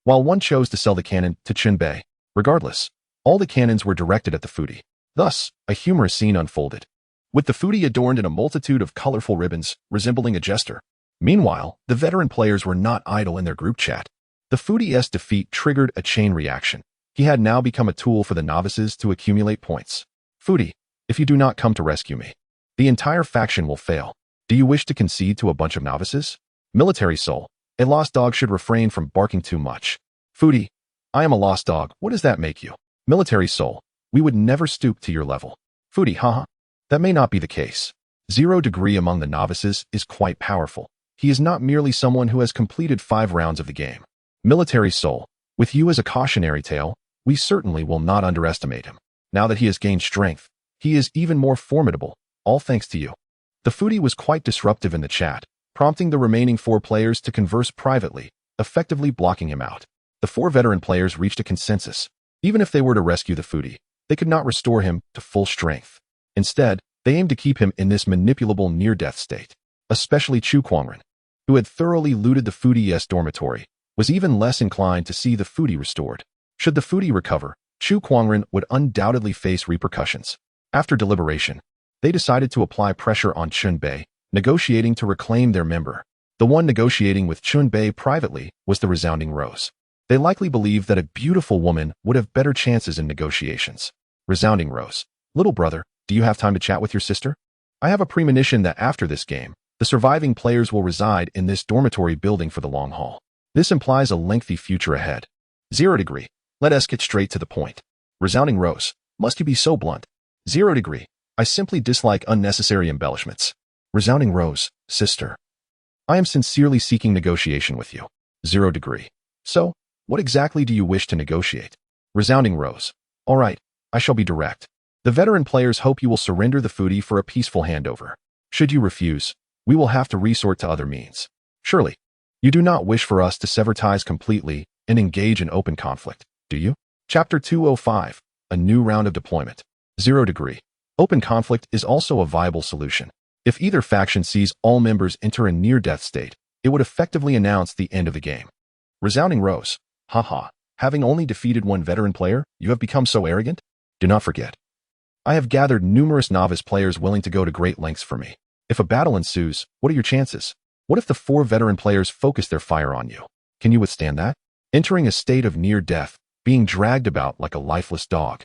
while one chose to sell the cannon to Chen Bei. Regardless, all the cannons were directed at the foodie. Thus, a humorous scene unfolded, with the foodie adorned in a multitude of colorful ribbons, resembling a jester. Meanwhile, the veteran players were not idle in their group chat. The foodie's defeat triggered a chain reaction. He had now become a tool for the novices to accumulate points. Foodie, if you do not come to rescue me, the entire faction will fail. Do you wish to concede to a bunch of novices? Military soul, a lost dog should refrain from barking too much. Foodie, I am a lost dog, what does that make you? Military soul, we would never stoop to your level. Foodie, haha. That may not be the case. 0 degree among the novices is quite powerful. He is not merely someone who has completed 5 rounds of the game. Military soul, with you as a cautionary tale, we certainly will not underestimate him. Now that he has gained strength, he is even more formidable, all thanks to you. The foodie was quite disruptive in the chat, prompting the remaining 4 players to converse privately, effectively blocking him out. The 4 veteran players reached a consensus. Even if they were to rescue the foodie, they could not restore him to full strength. Instead, they aimed to keep him in this manipulable near-death state. Especially Chu Quangren, who had thoroughly looted the foodie's dormitory, was even less inclined to see the foodie restored. Should the foodie recover, Chu Quangren would undoubtedly face repercussions. After deliberation, they decided to apply pressure on Chen Bei, negotiating to reclaim their member. The one negotiating with Chen Bei privately was the resounding Rose. They likely believed that a beautiful woman would have better chances in negotiations. Resounding Rose, little brother, do you have time to chat with your sister? I have a premonition that after this game, the surviving players will reside in this dormitory building for the long haul. This implies a lengthy future ahead. 0 degree, let us get straight to the point. Resounding Rose, must you be so blunt? 0 degree, I simply dislike unnecessary embellishments. Resounding Rose, sister, I am sincerely seeking negotiation with you. 0 degree, so, what exactly do you wish to negotiate? Resounding Rose, all right, I shall be direct. The veteran players hope you will surrender the foodie for a peaceful handover. Should you refuse, we will have to resort to other means. Surely, you do not wish for us to sever ties completely and engage in open conflict, do you? Chapter 205, a new round of deployment. 0 degree. Open conflict is also a viable solution. If either faction sees all members enter a near-death state, it would effectively announce the end of the game. Resounding Rose, haha, having only defeated one veteran player, you have become so arrogant? Do not forget, I have gathered numerous novice players willing to go to great lengths for me. If a battle ensues, what are your chances? What if the 4 veteran players focus their fire on you? Can you withstand that? Entering a state of near death, being dragged about like a lifeless dog,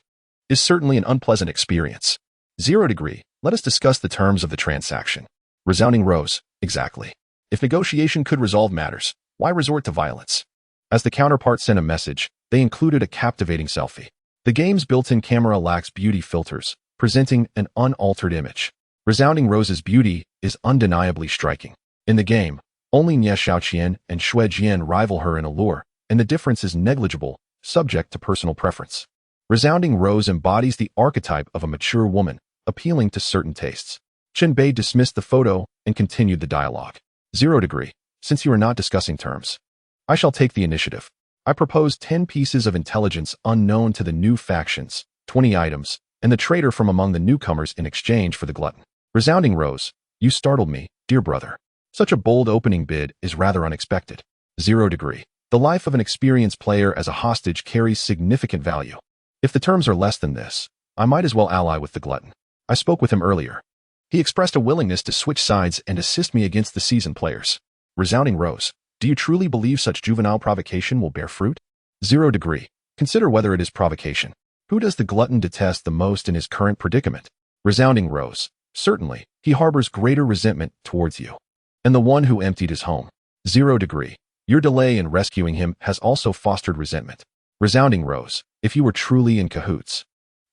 is certainly an unpleasant experience. 0 degree, let us discuss the terms of the transaction. Resounding Rose, exactly. If negotiation could resolve matters, why resort to violence? As the counterpart sent a message, they included a captivating selfie. The game's built-in camera lacks beauty filters, presenting an unaltered image. Resounding Rose's beauty is undeniably striking. In the game, only Nie Xiaoqian and Xue Jian rival her in allure, and the difference is negligible, subject to personal preference. Resounding Rose embodies the archetype of a mature woman, appealing to certain tastes. Chen Bei dismissed the photo and continued the dialogue. 0 degree, since you are not discussing terms, I shall take the initiative. I propose 10 pieces of intelligence unknown to the new factions, 20 items, and the traitor from among the newcomers in exchange for the glutton. Resounding Rose, you startled me, dear brother. Such a bold opening bid is rather unexpected. 0 degree. The life of an experienced player as a hostage carries significant value. If the terms are less than this, I might as well ally with the glutton. I spoke with him earlier. He expressed a willingness to switch sides and assist me against the seasoned players. Resounding Rose, do you truly believe such juvenile provocation will bear fruit? 0 degree. Consider whether it is provocation. Who does the glutton detest the most in his current predicament? Resounding Rose, certainly, he harbors greater resentment towards you. And the one who emptied his home. 0 degree. Your delay in rescuing him has also fostered resentment. Resounding Rose, if you were truly in cahoots,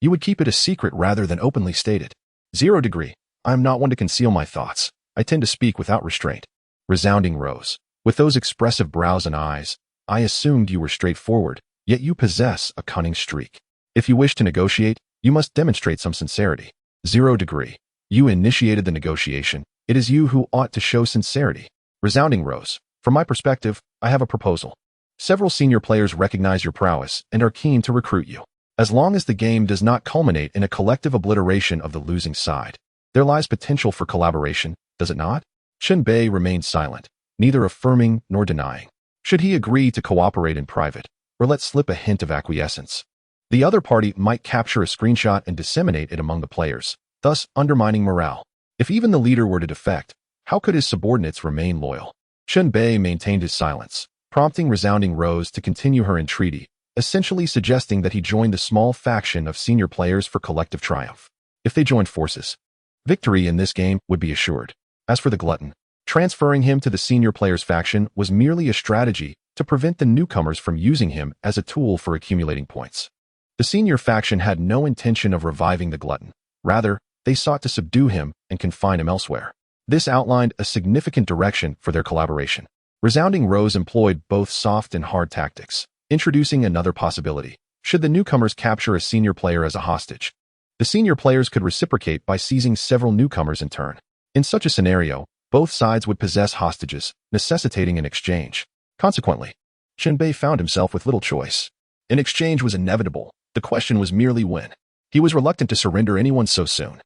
you would keep it a secret rather than openly stated. 0 degree. I am not one to conceal my thoughts. I tend to speak without restraint. Resounding Rose, with those expressive brows and eyes, I assumed you were straightforward, yet you possess a cunning streak. If you wish to negotiate, you must demonstrate some sincerity. 0 degree. You initiated the negotiation. It is you who ought to show sincerity. Resounding Rose, from my perspective, I have a proposal. Several senior players recognize your prowess and are keen to recruit you. As long as the game does not culminate in a collective obliteration of the losing side, there lies potential for collaboration, does it not? Chen Bei remained silent, neither affirming nor denying. Should he agree to cooperate in private, or let slip a hint of acquiescence? The other party might capture a screenshot and disseminate it among the players, thus undermining morale. If even the leader were to defect, how could his subordinates remain loyal? Chen Bei maintained his silence, prompting resounding Rose to continue her entreaty, essentially suggesting that he join the small faction of senior players for collective triumph. If they joined forces, victory in this game would be assured. As for the glutton, transferring him to the senior players' faction was merely a strategy to prevent the newcomers from using him as a tool for accumulating points. The senior faction had no intention of reviving the glutton. Rather, they sought to subdue him and confine him elsewhere. This outlined a significant direction for their collaboration. Resounding Rose employed both soft and hard tactics, introducing another possibility. Should the newcomers capture a senior player as a hostage, the senior players could reciprocate by seizing several newcomers in turn. In such a scenario, both sides would possess hostages, necessitating an exchange. Consequently, Chen Bei found himself with little choice. An exchange was inevitable. The question was merely when. He was reluctant to surrender anyone so soon.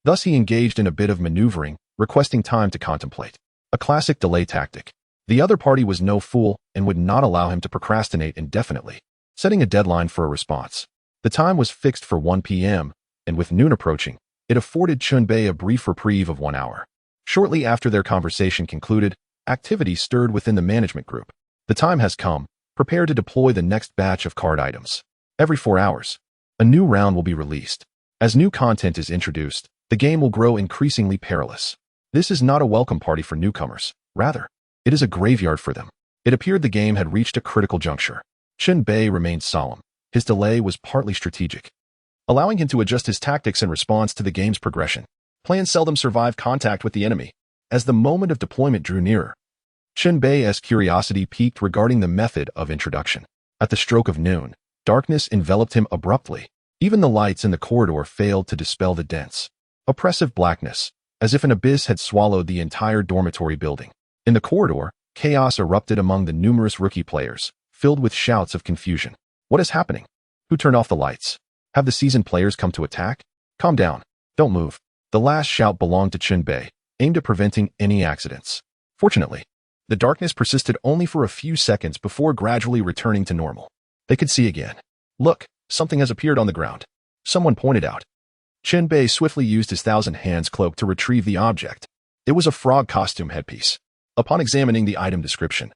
Thus he engaged in a bit of maneuvering, requesting time to contemplate. A classic delay tactic. The other party was no fool and would not allow him to procrastinate indefinitely, setting a deadline for a response. The time was fixed for 1 p.m., and with noon approaching, it afforded Chen Bei a brief reprieve of 1 hour. Shortly after their conversation concluded, activity stirred within the management group. The time has come. Prepare to deploy the next batch of card items. Every 4 hours, a new round will be released. As new content is introduced, the game will grow increasingly perilous. This is not a welcome party for newcomers. Rather, it is a graveyard for them. It appeared the game had reached a critical juncture. Chen Bei remained solemn. His delay was partly strategic, allowing him to adjust his tactics in response to the game's progression. Plans seldom survive contact with the enemy. As the moment of deployment drew nearer, Chen Bei's curiosity piqued regarding the method of introduction. At the stroke of noon, darkness enveloped him abruptly. Even the lights in the corridor failed to dispel the dense, oppressive blackness, as if an abyss had swallowed the entire dormitory building. In the corridor, chaos erupted among the numerous rookie players, filled with shouts of confusion. What is happening? Who turned off the lights? Have the seasoned players come to attack? Calm down. Don't move. The last shout belonged to Chen Bei, aimed at preventing any accidents. Fortunately, the darkness persisted only for a few seconds before gradually returning to normal. They could see again. Look, something has appeared on the ground. Someone pointed out. Chen Bei swiftly used his thousand-hands cloak to retrieve the object. It was a frog costume headpiece. Upon examining the item description,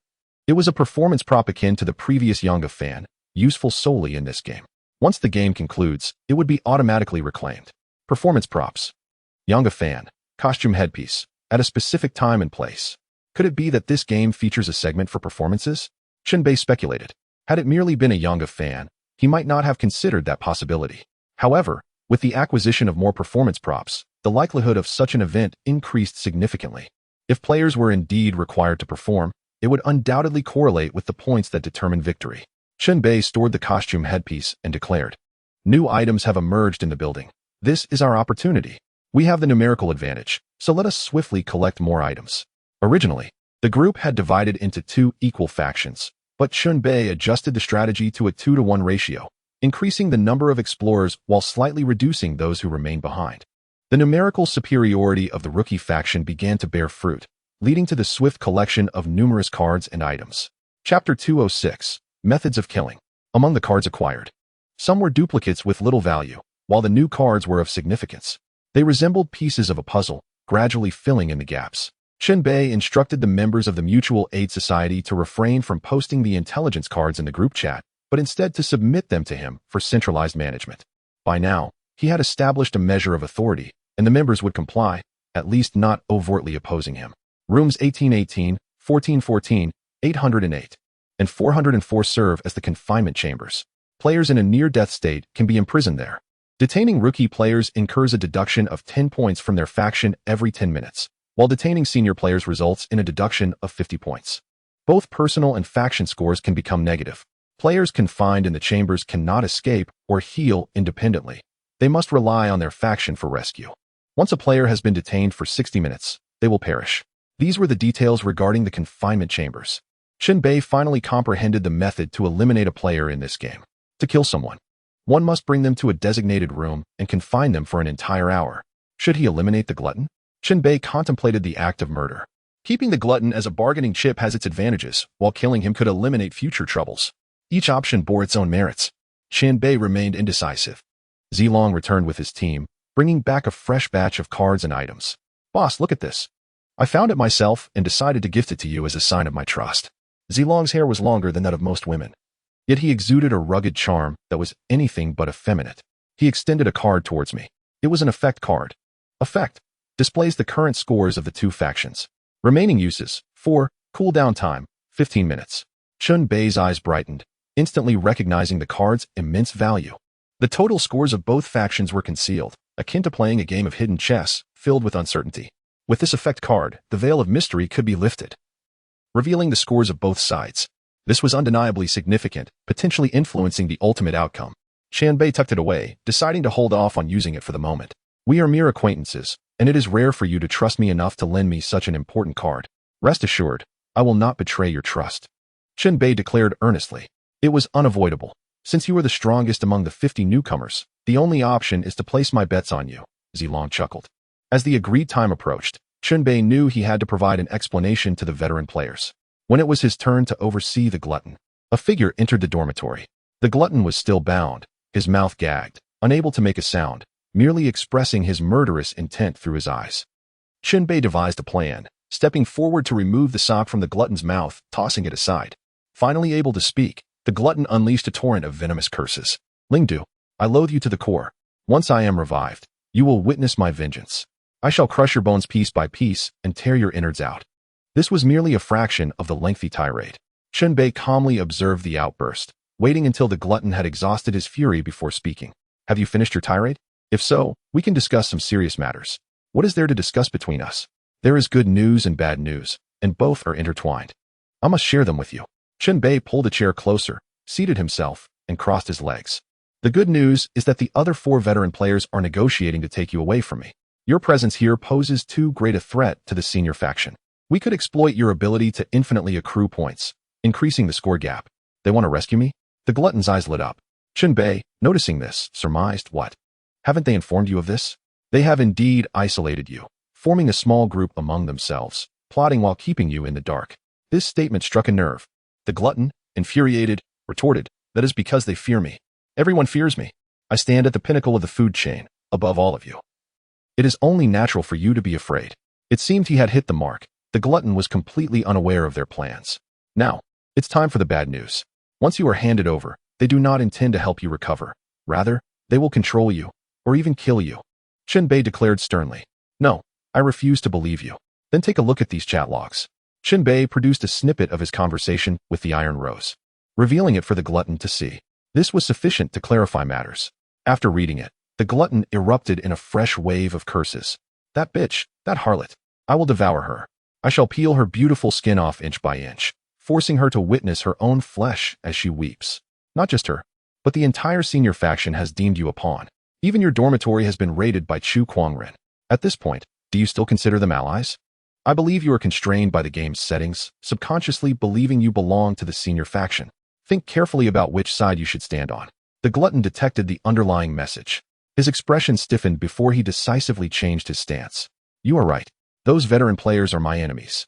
it was a performance prop akin to the previous Yanga fan, useful solely in this game. Once the game concludes, it would be automatically reclaimed. Performance props. Yanga fan, costume headpiece, at a specific time and place. Could it be that this game features a segment for performances? Chen Bei speculated. Had it merely been a Yanga fan, he might not have considered that possibility. However, with the acquisition of more performance props, the likelihood of such an event increased significantly. If players were indeed required to perform, it would undoubtedly correlate with the points that determine victory. Chen Bei stored the costume headpiece and declared, "New items have emerged in the building. This is our opportunity. We have the numerical advantage, so let us swiftly collect more items." Originally, the group had divided into 2 equal factions, but Chen Bei adjusted the strategy to a 2-to-1 ratio, increasing the number of explorers while slightly reducing those who remained behind. The numerical superiority of the rookie faction began to bear fruit, leading to the swift collection of numerous cards and items. Chapter 206, Methods of Killing. Among the cards acquired, some were duplicates with little value, while the new cards were of significance. They resembled pieces of a puzzle, gradually filling in the gaps. Chen Bei instructed the members of the Mutual Aid Society to refrain from posting the intelligence cards in the group chat, but instead to submit them to him for centralized management. By now, he had established a measure of authority, and the members would comply, at least not overtly opposing him. Rooms 1818, 1414, 808, and 404 serve as the confinement chambers. Players in a near-death state can be imprisoned there. Detaining rookie players incurs a deduction of 10 points from their faction every 10 minutes, while detaining senior players results in a deduction of 50 points. Both personal and faction scores can become negative. Players confined in the chambers cannot escape or heal independently. They must rely on their faction for rescue. Once a player has been detained for 60 minutes, they will perish. These were the details regarding the confinement chambers. Chen Bei finally comprehended the method to eliminate a player in this game. To kill someone, one must bring them to a designated room and confine them for an entire hour. Should he eliminate the glutton? Chen Bei contemplated the act of murder. Keeping the glutton as a bargaining chip has its advantages, while killing him could eliminate future troubles. Each option bore its own merits. Chen Bei remained indecisive. Zilong returned with his team, bringing back a fresh batch of cards and items. Boss, look at this. I found it myself and decided to gift it to you as a sign of my trust. Zilong's hair was longer than that of most women. Yet he exuded a rugged charm that was anything but effeminate. He extended a card towards me. It was an effect card. Effect displays the current scores of the two factions. Remaining uses: 4, cooldown time, 15 minutes. Chen Bei's eyes brightened, instantly recognizing the card's immense value. The total scores of both factions were concealed, akin to playing a game of hidden chess, filled with uncertainty. With this effect card, the veil of mystery could be lifted, revealing the scores of both sides. This was undeniably significant, potentially influencing the ultimate outcome. Chen Bei tucked it away, deciding to hold off on using it for the moment. We are mere acquaintances, and it is rare for you to trust me enough to lend me such an important card. Rest assured, I will not betray your trust. Chen Bei declared earnestly. It was unavoidable. Since you are the strongest among the 50 newcomers, the only option is to place my bets on you, Zilong chuckled. As the agreed time approached, Chen Bei knew he had to provide an explanation to the veteran players. When it was his turn to oversee the glutton, a figure entered the dormitory. The glutton was still bound, his mouth gagged, unable to make a sound, merely expressing his murderous intent through his eyes. Chen Bei devised a plan, stepping forward to remove the sock from the glutton's mouth, tossing it aside. Finally able to speak, the glutton unleashed a torrent of venomous curses. Lingdu, I loathe you to the core. Once I am revived, you will witness my vengeance. I shall crush your bones piece by piece and tear your innards out. This was merely a fraction of the lengthy tirade. Chen Bei calmly observed the outburst, waiting until the glutton had exhausted his fury before speaking. Have you finished your tirade? If so, we can discuss some serious matters. What is there to discuss between us? There is good news and bad news, and both are intertwined. I must share them with you. Chen Bei pulled a chair closer, seated himself, and crossed his legs. The good news is that the other 4 veteran players are negotiating to take you away from me. Your presence here poses too great a threat to the senior faction. We could exploit your ability to infinitely accrue points, increasing the score gap. They want to rescue me? The glutton's eyes lit up. Chen Bei, noticing this, surmised, what? Haven't they informed you of this? They have indeed isolated you, forming a small group among themselves, plotting while keeping you in the dark. This statement struck a nerve. The glutton, infuriated, retorted, that is because they fear me. Everyone fears me. I stand at the pinnacle of the food chain, above all of you. It is only natural for you to be afraid. It seemed he had hit the mark. The glutton was completely unaware of their plans. Now, it's time for the bad news. Once you are handed over, they do not intend to help you recover. Rather, they will control you, or even kill you. Chen Bei declared sternly. No, I refuse to believe you. Then take a look at these chat logs. Chen Bei produced a snippet of his conversation with the Iron Rose, revealing it for the glutton to see. This was sufficient to clarify matters. After reading it, the glutton erupted in a fresh wave of curses. That bitch, that harlot. I will devour her. I shall peel her beautiful skin off inch by inch, forcing her to witness her own flesh as she weeps. Not just her, but the entire senior faction has deemed you a pawn. Even your dormitory has been raided by Chu Kuangren. At this point, do you still consider them allies? I believe you are constrained by the game's settings, subconsciously believing you belong to the senior faction. Think carefully about which side you should stand on. The glutton detected the underlying message. His expression stiffened before he decisively changed his stance. You are right. Those veteran players are my enemies.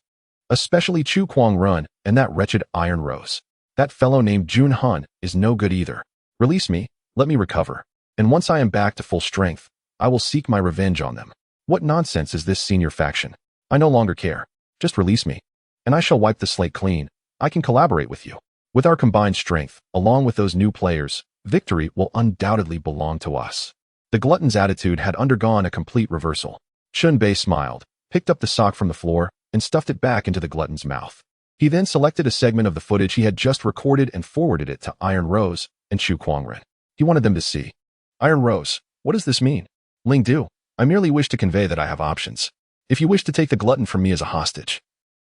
Especially Chu Kuangren and that wretched Iron Rose. That fellow named Jun Han is no good either. Release me, let me recover. And once I am back to full strength, I will seek my revenge on them. What nonsense is this senior faction? I no longer care. Just release me, and I shall wipe the slate clean. I can collaborate with you. With our combined strength, along with those new players, victory will undoubtedly belong to us. The glutton's attitude had undergone a complete reversal. Chen Bei smiled, picked up the sock from the floor, and stuffed it back into the glutton's mouth. He then selected a segment of the footage he had just recorded and forwarded it to Iron Rose and Chu Kuangren. He wanted them to see. Iron Rose, what does this mean? Lingdu, I merely wish to convey that I have options. If you wish to take the glutton from me as a hostage,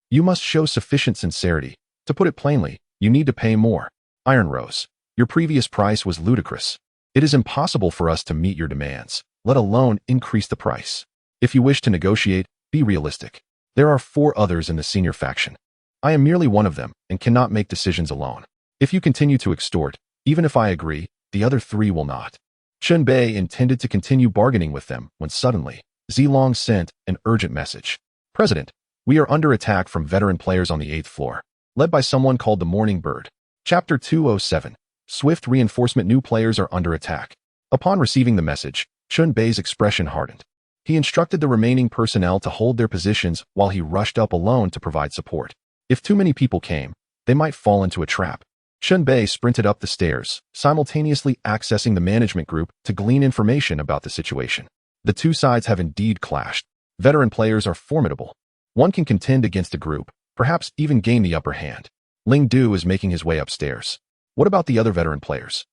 you must show sufficient sincerity. To put it plainly, you need to pay more. Iron Rose, your previous price was ludicrous. It is impossible for us to meet your demands, let alone increase the price. If you wish to negotiate, be realistic. There are 4 others in the senior faction. I am merely one of them and cannot make decisions alone. If you continue to extort, even if I agree, the other 3 will not. Chen Bei intended to continue bargaining with them when suddenly, Zilong sent an urgent message. President, We are under attack from veteran players on the 8th floor, led by someone called the Morning Bird. Chapter 207. Swift reinforcement. New players are under attack. Upon receiving the message, Chen Bei's expression hardened. He instructed the remaining personnel to hold their positions while he rushed up alone to provide support. If too many people came, they might fall into a trap. Chen Bei sprinted up the stairs, simultaneously accessing the management group to glean information about the situation. The two sides have indeed clashed. Veteran players are formidable. One can contend against a group, perhaps even gain the upper hand. Ling Du is making his way upstairs. What about the other veteran players?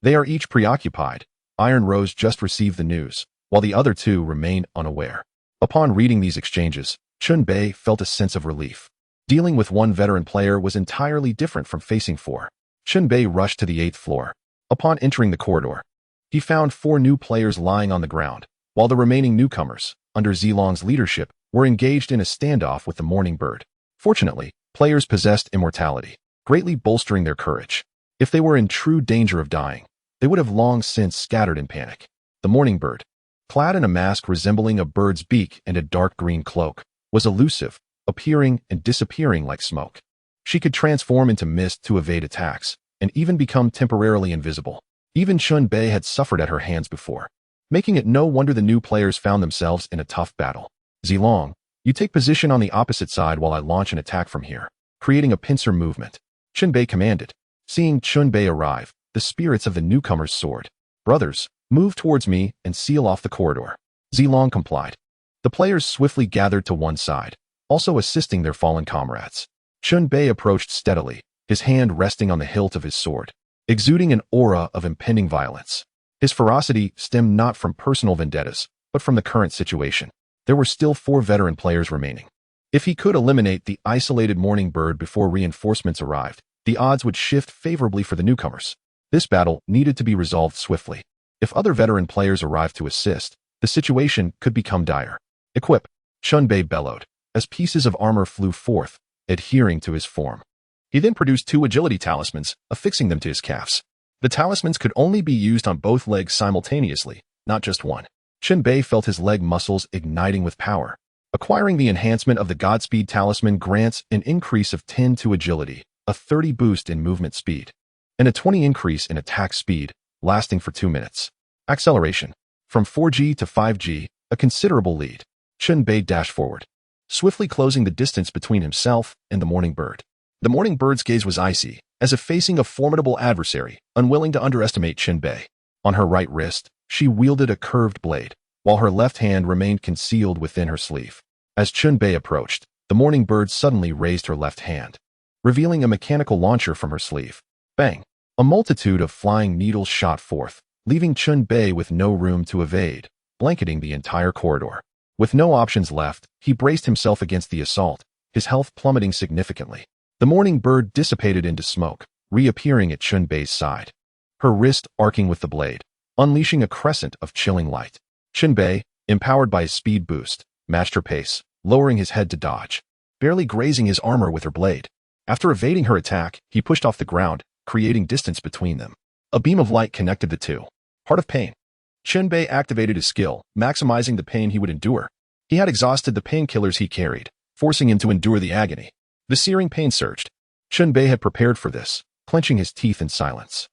They are each preoccupied. Iron Rose just received the news, while the other two remain unaware. Upon reading these exchanges, Chen Bei felt a sense of relief. Dealing with one veteran player was entirely different from facing four. Chen Bei rushed to the 8th floor. Upon entering the corridor, he found 4 new players lying on the ground, while the remaining newcomers, under Zilong's leadership, were engaged in a standoff with the Morning Bird. Fortunately, players possessed immortality, greatly bolstering their courage. If they were in true danger of dying, they would have long since scattered in panic. The Morning Bird, clad in a mask resembling a bird's beak and a dark green cloak, was elusive, appearing and disappearing like smoke. She could transform into mist to evade attacks, and even become temporarily invisible. Even Chen Bei had suffered at her hands before, making it no wonder the new players found themselves in a tough battle. Zilong, you take position on the opposite side while I launch an attack from here, creating a pincer movement. Chen Bei commanded. Seeing Chen Bei arrive, the spirits of the newcomers soared. Brothers, move towards me and seal off the corridor. Zilong complied. The players swiftly gathered to one side, also assisting their fallen comrades. Chen Bei approached steadily, his hand resting on the hilt of his sword, exuding an aura of impending violence. His ferocity stemmed not from personal vendettas, but from the current situation. There were still 4 veteran players remaining. If he could eliminate the isolated Morning Bird before reinforcements arrived, the odds would shift favorably for the newcomers. This battle needed to be resolved swiftly. If other veteran players arrived to assist, the situation could become dire. Equip, Chen Bei bellowed, as pieces of armor flew forth, adhering to his form. He then produced 2 agility talismans, affixing them to his calves. The talismans could only be used on both legs simultaneously, not just one. Chen Bei felt his leg muscles igniting with power. Acquiring the enhancement of the Godspeed talisman grants an increase of 10 to agility, a 30 boost in movement speed, and a 20 increase in attack speed, lasting for 2 minutes. Acceleration. From 4G to 5G, a considerable lead. Chen Bei dashed forward, swiftly closing the distance between himself and the Morning Bird. The Morning Bird's gaze was icy, as if facing a formidable adversary, unwilling to underestimate Chen Bei. On her right wrist, she wielded a curved blade, while her left hand remained concealed within her sleeve. As Chen Bei approached, the Morning Bird suddenly raised her left hand, revealing a mechanical launcher from her sleeve. Bang! A multitude of flying needles shot forth, leaving Chen Bei with no room to evade, blanketing the entire corridor. With no options left, he braced himself against the assault, his health plummeting significantly. The Morning Bird dissipated into smoke, reappearing at Chen Bei's side, her wrist arcing with the blade, unleashing a crescent of chilling light. Chen Bei, empowered by his speed boost, matched her pace, lowering his head to dodge, barely grazing his armor with her blade. After evading her attack, he pushed off the ground, creating distance between them. A beam of light connected the two. Heart of Pain. Chen Bei activated his skill, maximizing the pain he would endure. He had exhausted the painkillers he carried, forcing him to endure the agony. The searing pain surged. Chen Bei had prepared for this, clenching his teeth in silence.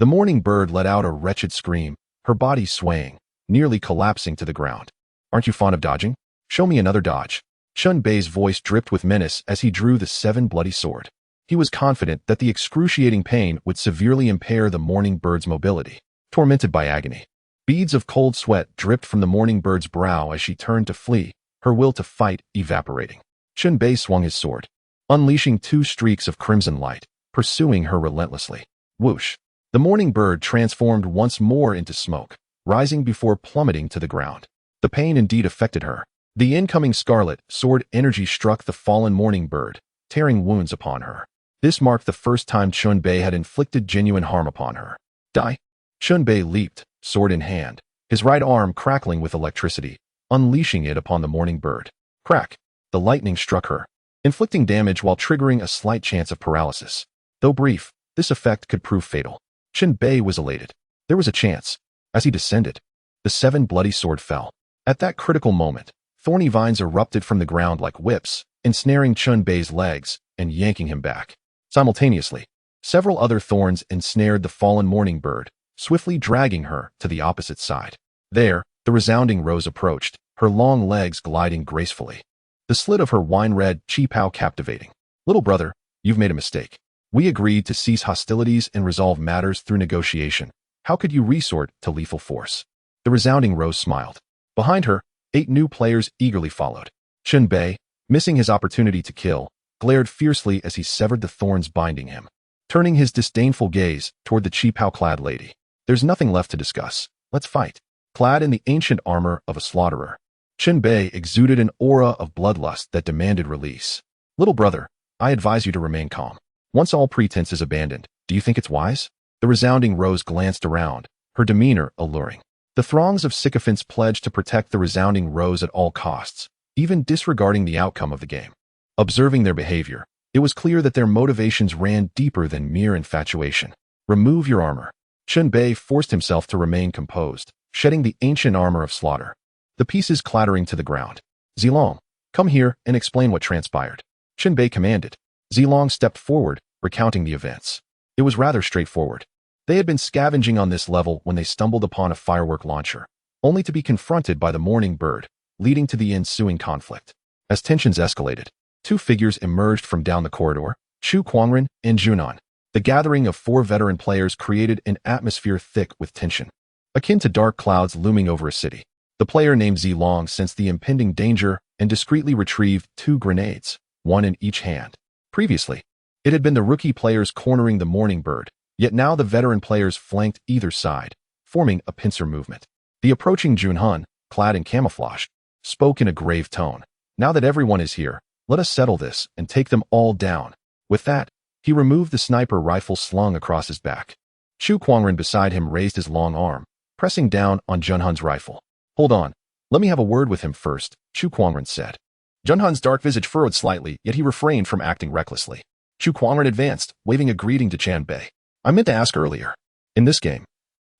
The Morning Bird let out a wretched scream, her body swaying, nearly collapsing to the ground. Aren't you fond of dodging? Show me another dodge. Chen Bei's voice dripped with menace as he drew the 7 bloody sword. He was confident that the excruciating pain would severely impair the Morning Bird's mobility. Tormented by agony, beads of cold sweat dripped from the Morning Bird's brow as she turned to flee, her will to fight evaporating. Chen Bei swung his sword, unleashing 2 streaks of crimson light, pursuing her relentlessly. Whoosh! The Morning Bird transformed once more into smoke, rising before plummeting to the ground. The pain indeed affected her. The incoming scarlet sword energy struck the fallen Morning Bird, tearing wounds upon her. This marked the first time Chen Bei had inflicted genuine harm upon her. Die! Chen Bei leaped, sword in hand, his right arm crackling with electricity, unleashing it upon the Morning Bird. Crack! The lightning struck her, inflicting damage while triggering a slight chance of paralysis. Though brief, this effect could prove fatal. Chen Bei was elated. There was a chance. As he descended, the 7 bloody sword fell. At that critical moment, Thorny vines erupted from the ground like whips, ensnaring Chen Bei's legs and yanking him back. Simultaneously, several other thorns ensnared the fallen morning bird, swiftly dragging her to the opposite side. There, the resounding rose approached, her long legs gliding gracefully. The slit of her wine-red chi-pao captivating. Little brother, you've made a mistake. We agreed to cease hostilities and resolve matters through negotiation. How could you resort to lethal force? The resounding rose smiled. Behind her, 8 new players eagerly followed. Chen Bei, missing his opportunity to kill, glared fiercely as he severed the thorns binding him, turning his disdainful gaze toward the chi-pao-clad lady. There's nothing left to discuss. Let's fight. Clad in the ancient armor of a slaughterer, Chen Bei exuded an aura of bloodlust that demanded release. Little brother, I advise you to remain calm. Once all pretense is abandoned, do you think it's wise? The resounding rose glanced around, her demeanor alluring. The throngs of sycophants pledged to protect the resounding rose at all costs, even disregarding the outcome of the game. Observing their behavior, it was clear that their motivations ran deeper than mere infatuation. Remove your armor. Chen Bei forced himself to remain composed, shedding the ancient armor of slaughter. The pieces clattering to the ground. Zilong, come here and explain what transpired. Chen Bei commanded. Zilong stepped forward, recounting the events. It was rather straightforward. They had been scavenging on this level when they stumbled upon a firework launcher, only to be confronted by the morning bird, leading to the ensuing conflict. As tensions escalated, 2 figures emerged from down the corridor, Chu Quangren and Junan. The gathering of 4 veteran players created an atmosphere thick with tension, akin to dark clouds looming over a city. The player named Zilong sensed the impending danger and discreetly retrieved 2 grenades, one in each hand. Previously, it had been the rookie players cornering the morning bird, yet now the veteran players flanked either side, forming a pincer movement. The approaching Junhan, clad in camouflage, spoke in a grave tone. Now that everyone is here, let us settle this and take them all down. With that, he removed the sniper rifle slung across his back. Chu Quangren beside him raised his long arm, pressing down on Junhan's rifle. Hold on, let me have a word with him first, Chu Quangren said. Junhan's dark visage furrowed slightly, yet he refrained from acting recklessly. Chu Quangren advanced, waving a greeting to Chen Bei. I meant to ask earlier. In this game,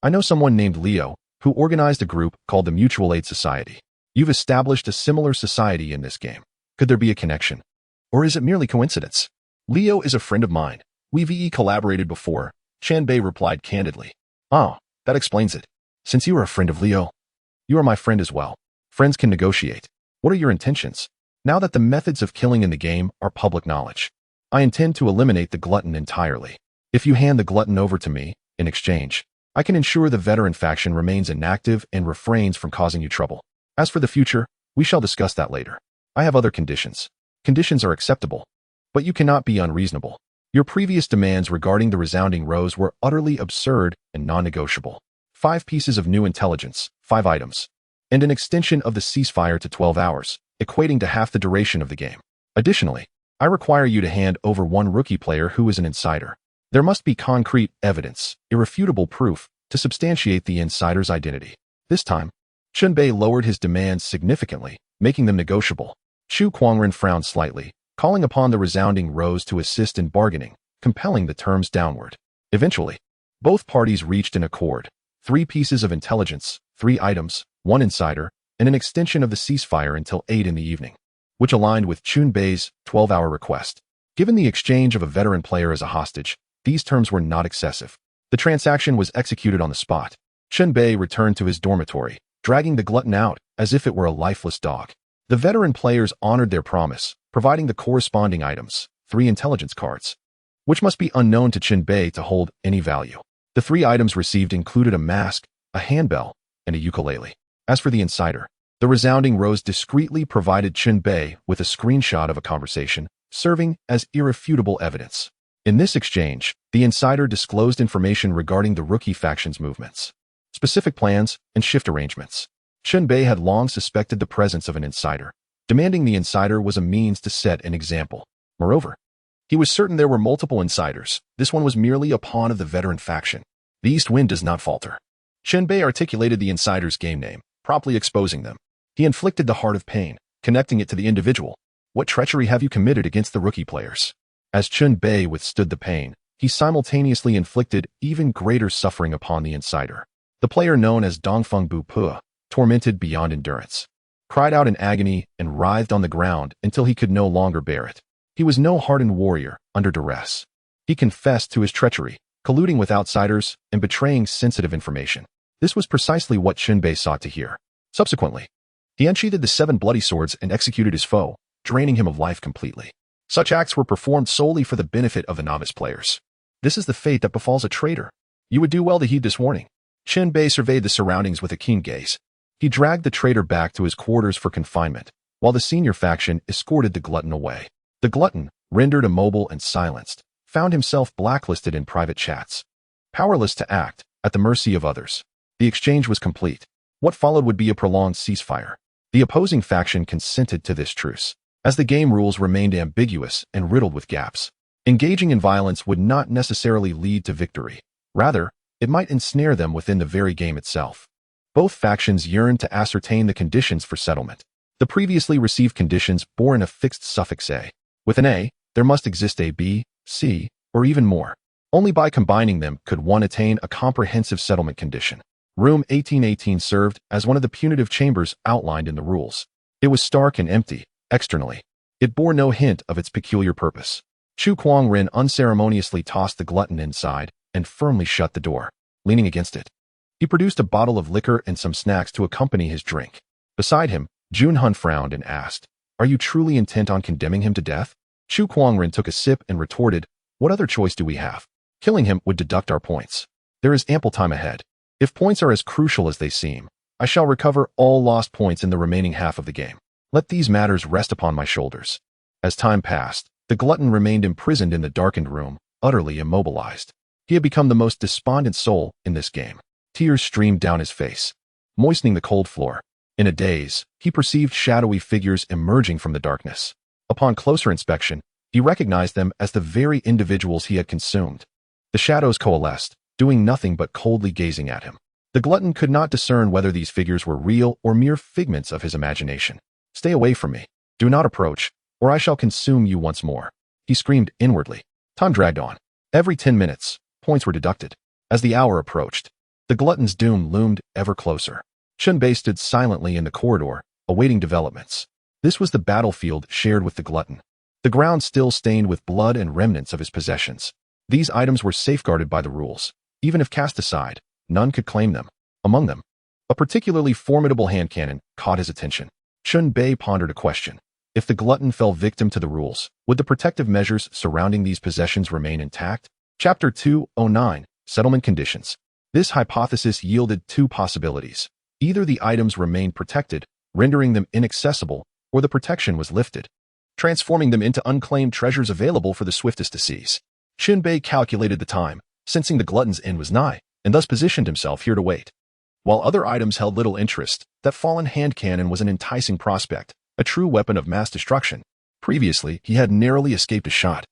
I know someone named Leo, who organized a group called the Mutual Aid Society. You've established a similar society in this game. Could there be a connection? Or is it merely coincidence? Leo is a friend of mine. We've collaborated before, Chen Bei replied candidly. Oh, that explains it. Since you are a friend of Leo, you are my friend as well. Friends can negotiate. What are your intentions? Now that the methods of killing in the game are public knowledge, I intend to eliminate the glutton entirely. If you hand the glutton over to me, in exchange, I can ensure the veteran faction remains inactive and refrains from causing you trouble. As for the future, we shall discuss that later. I have other conditions. Conditions are acceptable, but you cannot be unreasonable. Your previous demands regarding the resounding rose were utterly absurd and non-negotiable. 5 pieces of new intelligence, 5 items, and an extension of the ceasefire to 12 hours, equating to half the duration of the game. Additionally, I require you to hand over 1 rookie player who is an insider. There must be concrete evidence, irrefutable proof, to substantiate the insider's identity. This time, Chen Bei lowered his demands significantly, making them negotiable. Chu Quangren frowned slightly, calling upon the resounding rose to assist in bargaining, compelling the terms downward. Eventually, both parties reached an accord. 3 pieces of intelligence, 3 items, 1 insider, and an extension of the ceasefire until 8 in the evening, which aligned with Chen Bei's 12-hour request. Given the exchange of a veteran player as a hostage, these terms were not excessive. The transaction was executed on the spot. Chen Bei returned to his dormitory, dragging the glutton out as if it were a lifeless dog. The veteran players honored their promise, providing the corresponding items, 3 intelligence cards, which must be unknown to Chen Bei to hold any value. The 3 items received included a mask, a handbell, and a ukulele. As for the insider, the resounding rose discreetly provided Chen Bei with a screenshot of a conversation, serving as irrefutable evidence. In this exchange, the insider disclosed information regarding the rookie faction's movements, specific plans, and shift arrangements. Chen Bei had long suspected the presence of an insider. Demanding the insider was a means to set an example. Moreover, he was certain there were multiple insiders. This one was merely a pawn of the veteran faction. The east wind does not falter. Chen Bei articulated the insider's game name, promptly exposing them. He inflicted the heart of pain, connecting it to the individual. What treachery have you committed against the rookie players? As Chen Bei withstood the pain, he simultaneously inflicted even greater suffering upon the insider. The player known as Dongfeng Bu Pua, tormented beyond endurance. cried out in agony, and writhed on the ground until he could no longer bear it. He was no hardened warrior under duress. He confessed to his treachery, colluding with outsiders and betraying sensitive information. This was precisely what Chen Bei sought to hear. Subsequently, he unsheathed the 7 bloody swords and executed his foe, draining him of life completely. Such acts were performed solely for the benefit of the novice players. This is the fate that befalls a traitor. You would do well to heed this warning. Chen Bei surveyed the surroundings with a keen gaze. He dragged the traitor back to his quarters for confinement, while the senior faction escorted the glutton away. The glutton, rendered immobile and silenced, found himself blacklisted in private chats. Powerless to act, at the mercy of others. The exchange was complete. What followed would be a prolonged ceasefire. The opposing faction consented to this truce, as the game rules remained ambiguous and riddled with gaps. Engaging in violence would not necessarily lead to victory. Rather, it might ensnare them within the very game itself. Both factions yearned to ascertain the conditions for settlement. The previously received conditions bore in a fixed suffix A. With an A, there must exist a B, C, or even more. Only by combining them could one attain a comprehensive settlement condition. Room 1818 served as one of the punitive chambers outlined in the rules. It was stark and empty, externally. It bore no hint of its peculiar purpose. Chu Kuang-rin unceremoniously tossed the glutton inside and firmly shut the door, leaning against it. He produced a bottle of liquor and some snacks to accompany his drink. Beside him, Jun-hun frowned and asked, "Are you truly intent on condemning him to death?" Chu Kuang-rin took a sip and retorted, "What other choice do we have? Killing him would deduct our points. There is ample time ahead. If points are as crucial as they seem, I shall recover all lost points in the remaining half of the game. Let these matters rest upon my shoulders." As time passed, the glutton remained imprisoned in the darkened room, utterly immobilized. He had become the most despondent soul in this game. Tears streamed down his face, moistening the cold floor. In a daze, he perceived shadowy figures emerging from the darkness. Upon closer inspection, he recognized them as the very individuals he had consumed. The shadows coalesced, doing nothing but coldly gazing at him. The glutton could not discern whether these figures were real or mere figments of his imagination. "Stay away from me. Do not approach, or I shall consume you once more," he screamed inwardly. Time dragged on. Every 10 minutes, points were deducted. As the hour approached, the glutton's doom loomed ever closer. Chen Bei stood silently in the corridor, awaiting developments. This was the battlefield shared with the glutton. The ground still stained with blood and remnants of his possessions. These items were safeguarded by the rules. Even if cast aside, none could claim them. Among them, a particularly formidable hand cannon caught his attention. Chen Bei pondered a question. If the glutton fell victim to the rules, would the protective measures surrounding these possessions remain intact? Chapter 209, Settlement Conditions. This hypothesis yielded 2 possibilities. Either the items remained protected, rendering them inaccessible, or the protection was lifted, transforming them into unclaimed treasures available for the swiftest to seize. Chen Bei calculated the time, sensing the glutton's end was nigh, and thus positioned himself here to wait. While other items held little interest, that fallen hand cannon was an enticing prospect, a true weapon of mass destruction. Previously, he had narrowly escaped a shot,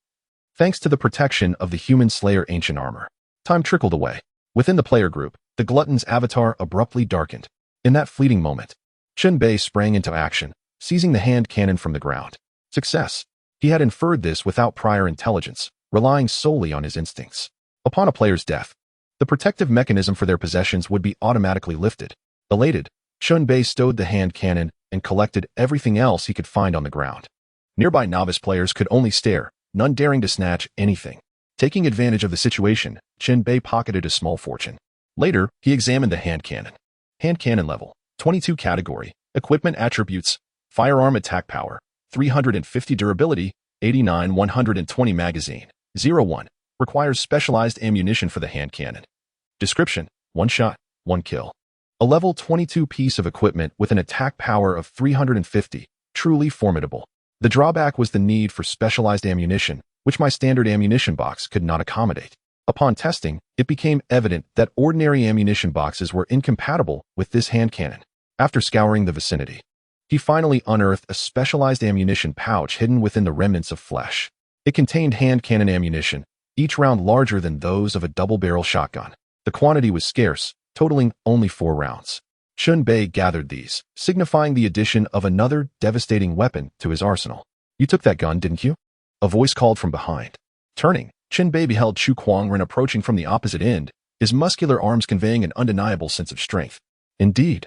thanks to the protection of the human slayer ancient armor. Time trickled away. Within the player group, the glutton's avatar abruptly darkened. In that fleeting moment, Chen Bei sprang into action, seizing the hand cannon from the ground. Success. He had inferred this without prior intelligence, relying solely on his instincts. Upon a player's death, the protective mechanism for their possessions would be automatically lifted. Elated, Chen Bei stowed the hand cannon and collected everything else he could find on the ground. Nearby novice players could only stare, none daring to snatch anything. Taking advantage of the situation, Chen Bei pocketed a small fortune. Later, he examined the hand cannon. Hand cannon level, 22 category, equipment attributes, firearm attack power, 350 durability, 89 120 magazine, 01, requires specialized ammunition for the hand cannon. Description, 1 shot, 1 kill. A level 22 piece of equipment with an attack power of 350, truly formidable. The drawback was the need for specialized ammunition, which my standard ammunition box could not accommodate. Upon testing, it became evident that ordinary ammunition boxes were incompatible with this hand cannon. After scouring the vicinity, he finally unearthed a specialized ammunition pouch hidden within the remnants of flesh. It contained hand cannon ammunition, each round larger than those of a double-barrel shotgun. The quantity was scarce, totaling only 4 rounds. Chen Bei gathered these, signifying the addition of another devastating weapon to his arsenal. "You took that gun, didn't you?" A voice called from behind. Turning, Chen Bei beheld Chu Kuang-rin approaching from the opposite end, his muscular arms conveying an undeniable sense of strength. "Indeed.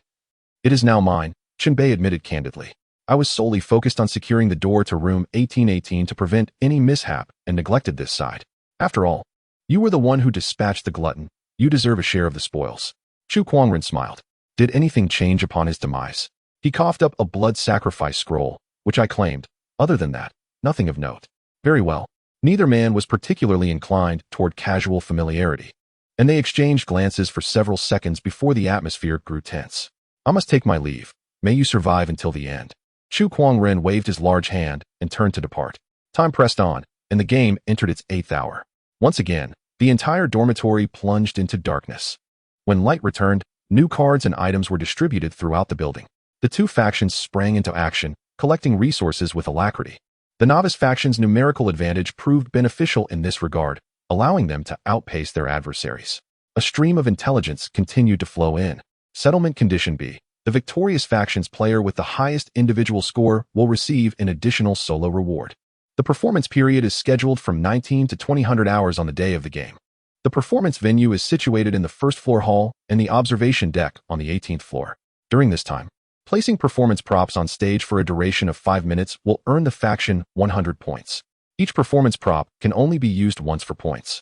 It is now mine," Chen Bei admitted candidly. I was solely focused on securing the door to room 1818 to prevent any mishap and neglected this side. After all, you were the one who dispatched the glutton. You deserve a share of the spoils. Chu Kuangren smiled. Did anything change upon his demise? He coughed up a blood sacrifice scroll, which I claimed. Other than that, nothing of note. Very well. Neither man was particularly inclined toward casual familiarity, and they exchanged glances for several seconds before the atmosphere grew tense. I must take my leave. May you survive until the end. Chu Kuangren waved his large hand and turned to depart. Time pressed on, and the game entered its 8th hour. Once again, the entire dormitory plunged into darkness. When light returned, new cards and items were distributed throughout the building. The two factions sprang into action, collecting resources with alacrity. The novice faction's numerical advantage proved beneficial in this regard, allowing them to outpace their adversaries. A stream of intelligence continued to flow in. Settlement Condition B. The victorious faction's player with the highest individual score will receive an additional solo reward. The performance period is scheduled from 19 to 2000 hours on the day of the game. The performance venue is situated in the first floor hall and the observation deck on the 18th floor. During this time, placing performance props on stage for a duration of 5 minutes will earn the faction 100 points. Each performance prop can only be used once for points.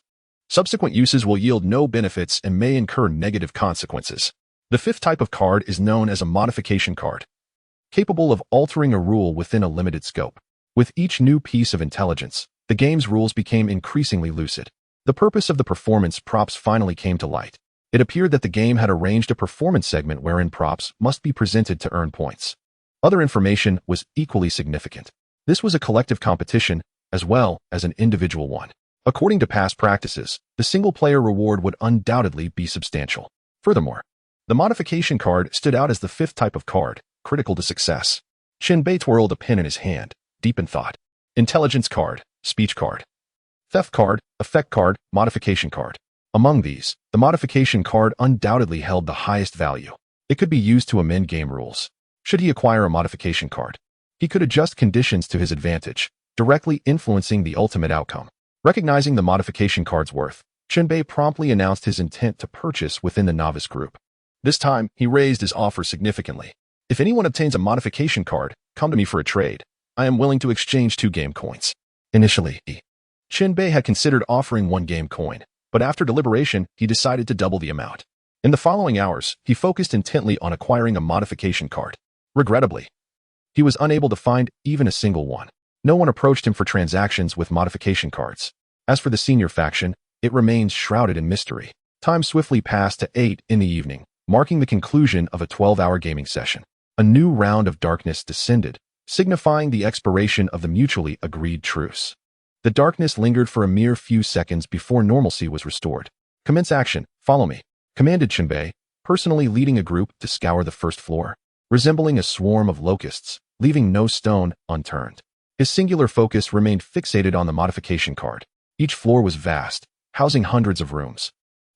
Subsequent uses will yield no benefits and may incur negative consequences. The 5th type of card is known as a modification card, capable of altering a rule within a limited scope. With each new piece of intelligence, the game's rules became increasingly lucid. The purpose of the performance props finally came to light. It appeared that the game had arranged a performance segment wherein props must be presented to earn points. Other information was equally significant. This was a collective competition as well as an individual one. According to past practices, the single-player reward would undoubtedly be substantial. Furthermore, the modification card stood out as the 5th type of card, critical to success. Chen Bei twirled a pen in his hand, deep in thought. Intelligence card, speech card, theft card, effect card, modification card. Among these, the modification card undoubtedly held the highest value. It could be used to amend game rules. Should he acquire a modification card, he could adjust conditions to his advantage, directly influencing the ultimate outcome. Recognizing the modification card's worth, Chen Bei promptly announced his intent to purchase within the novice group. This time, he raised his offer significantly. If anyone obtains a modification card, come to me for a trade. I am willing to exchange 2 game coins. Initially, Chen Bei had considered offering 1 game coin, but after deliberation, he decided to double the amount. In the following hours, he focused intently on acquiring a modification card. Regrettably, he was unable to find even a single one. No one approached him for transactions with modification cards. As for the senior faction, it remains shrouded in mystery. Time swiftly passed to 8 in the evening, marking the conclusion of a 12-hour gaming session. A new round of darkness descended, signifying the expiration of the mutually agreed truce. The darkness lingered for a mere few seconds before normalcy was restored. Commence action, follow me, commanded Chen Bei, personally leading a group to scour the first floor, resembling a swarm of locusts, leaving no stone unturned. His singular focus remained fixated on the modification card. Each floor was vast, housing hundreds of rooms,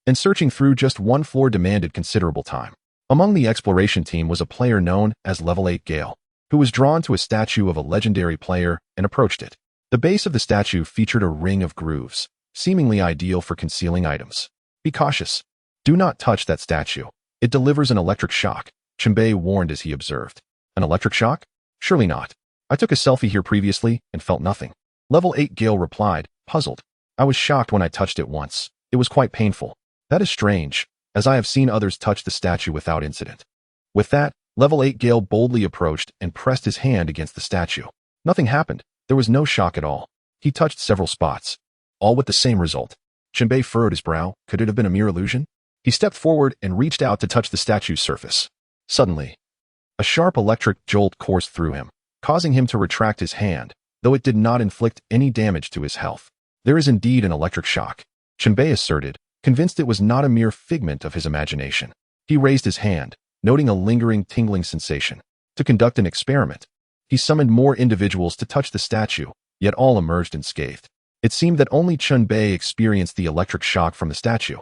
and searching through just one floor demanded considerable time. Among the exploration team was a player known as Level 8 Gale, who was drawn to a statue of a legendary player and approached it. The base of the statue featured a ring of grooves, seemingly ideal for concealing items. Be cautious. Do not touch that statue. It delivers an electric shock, Chen Bei warned as he observed. An electric shock? Surely not. I took a selfie here previously and felt nothing. Level 8 Gale replied, puzzled. I was shocked when I touched it once. It was quite painful. That is strange, as I have seen others touch the statue without incident. With that, Level 8 Gale boldly approached and pressed his hand against the statue. Nothing happened. There was no shock at all. He touched several spots, all with the same result. Chen Bei furrowed his brow. Could it have been a mere illusion? He stepped forward and reached out to touch the statue's surface. Suddenly, a sharp electric jolt coursed through him, causing him to retract his hand, though it did not inflict any damage to his health. There is indeed an electric shock, Chen Bei asserted, convinced it was not a mere figment of his imagination. He raised his hand, noting a lingering tingling sensation. To conduct an experiment, he summoned more individuals to touch the statue, yet all emerged unscathed. It seemed that only Chen Bei experienced the electric shock from the statue.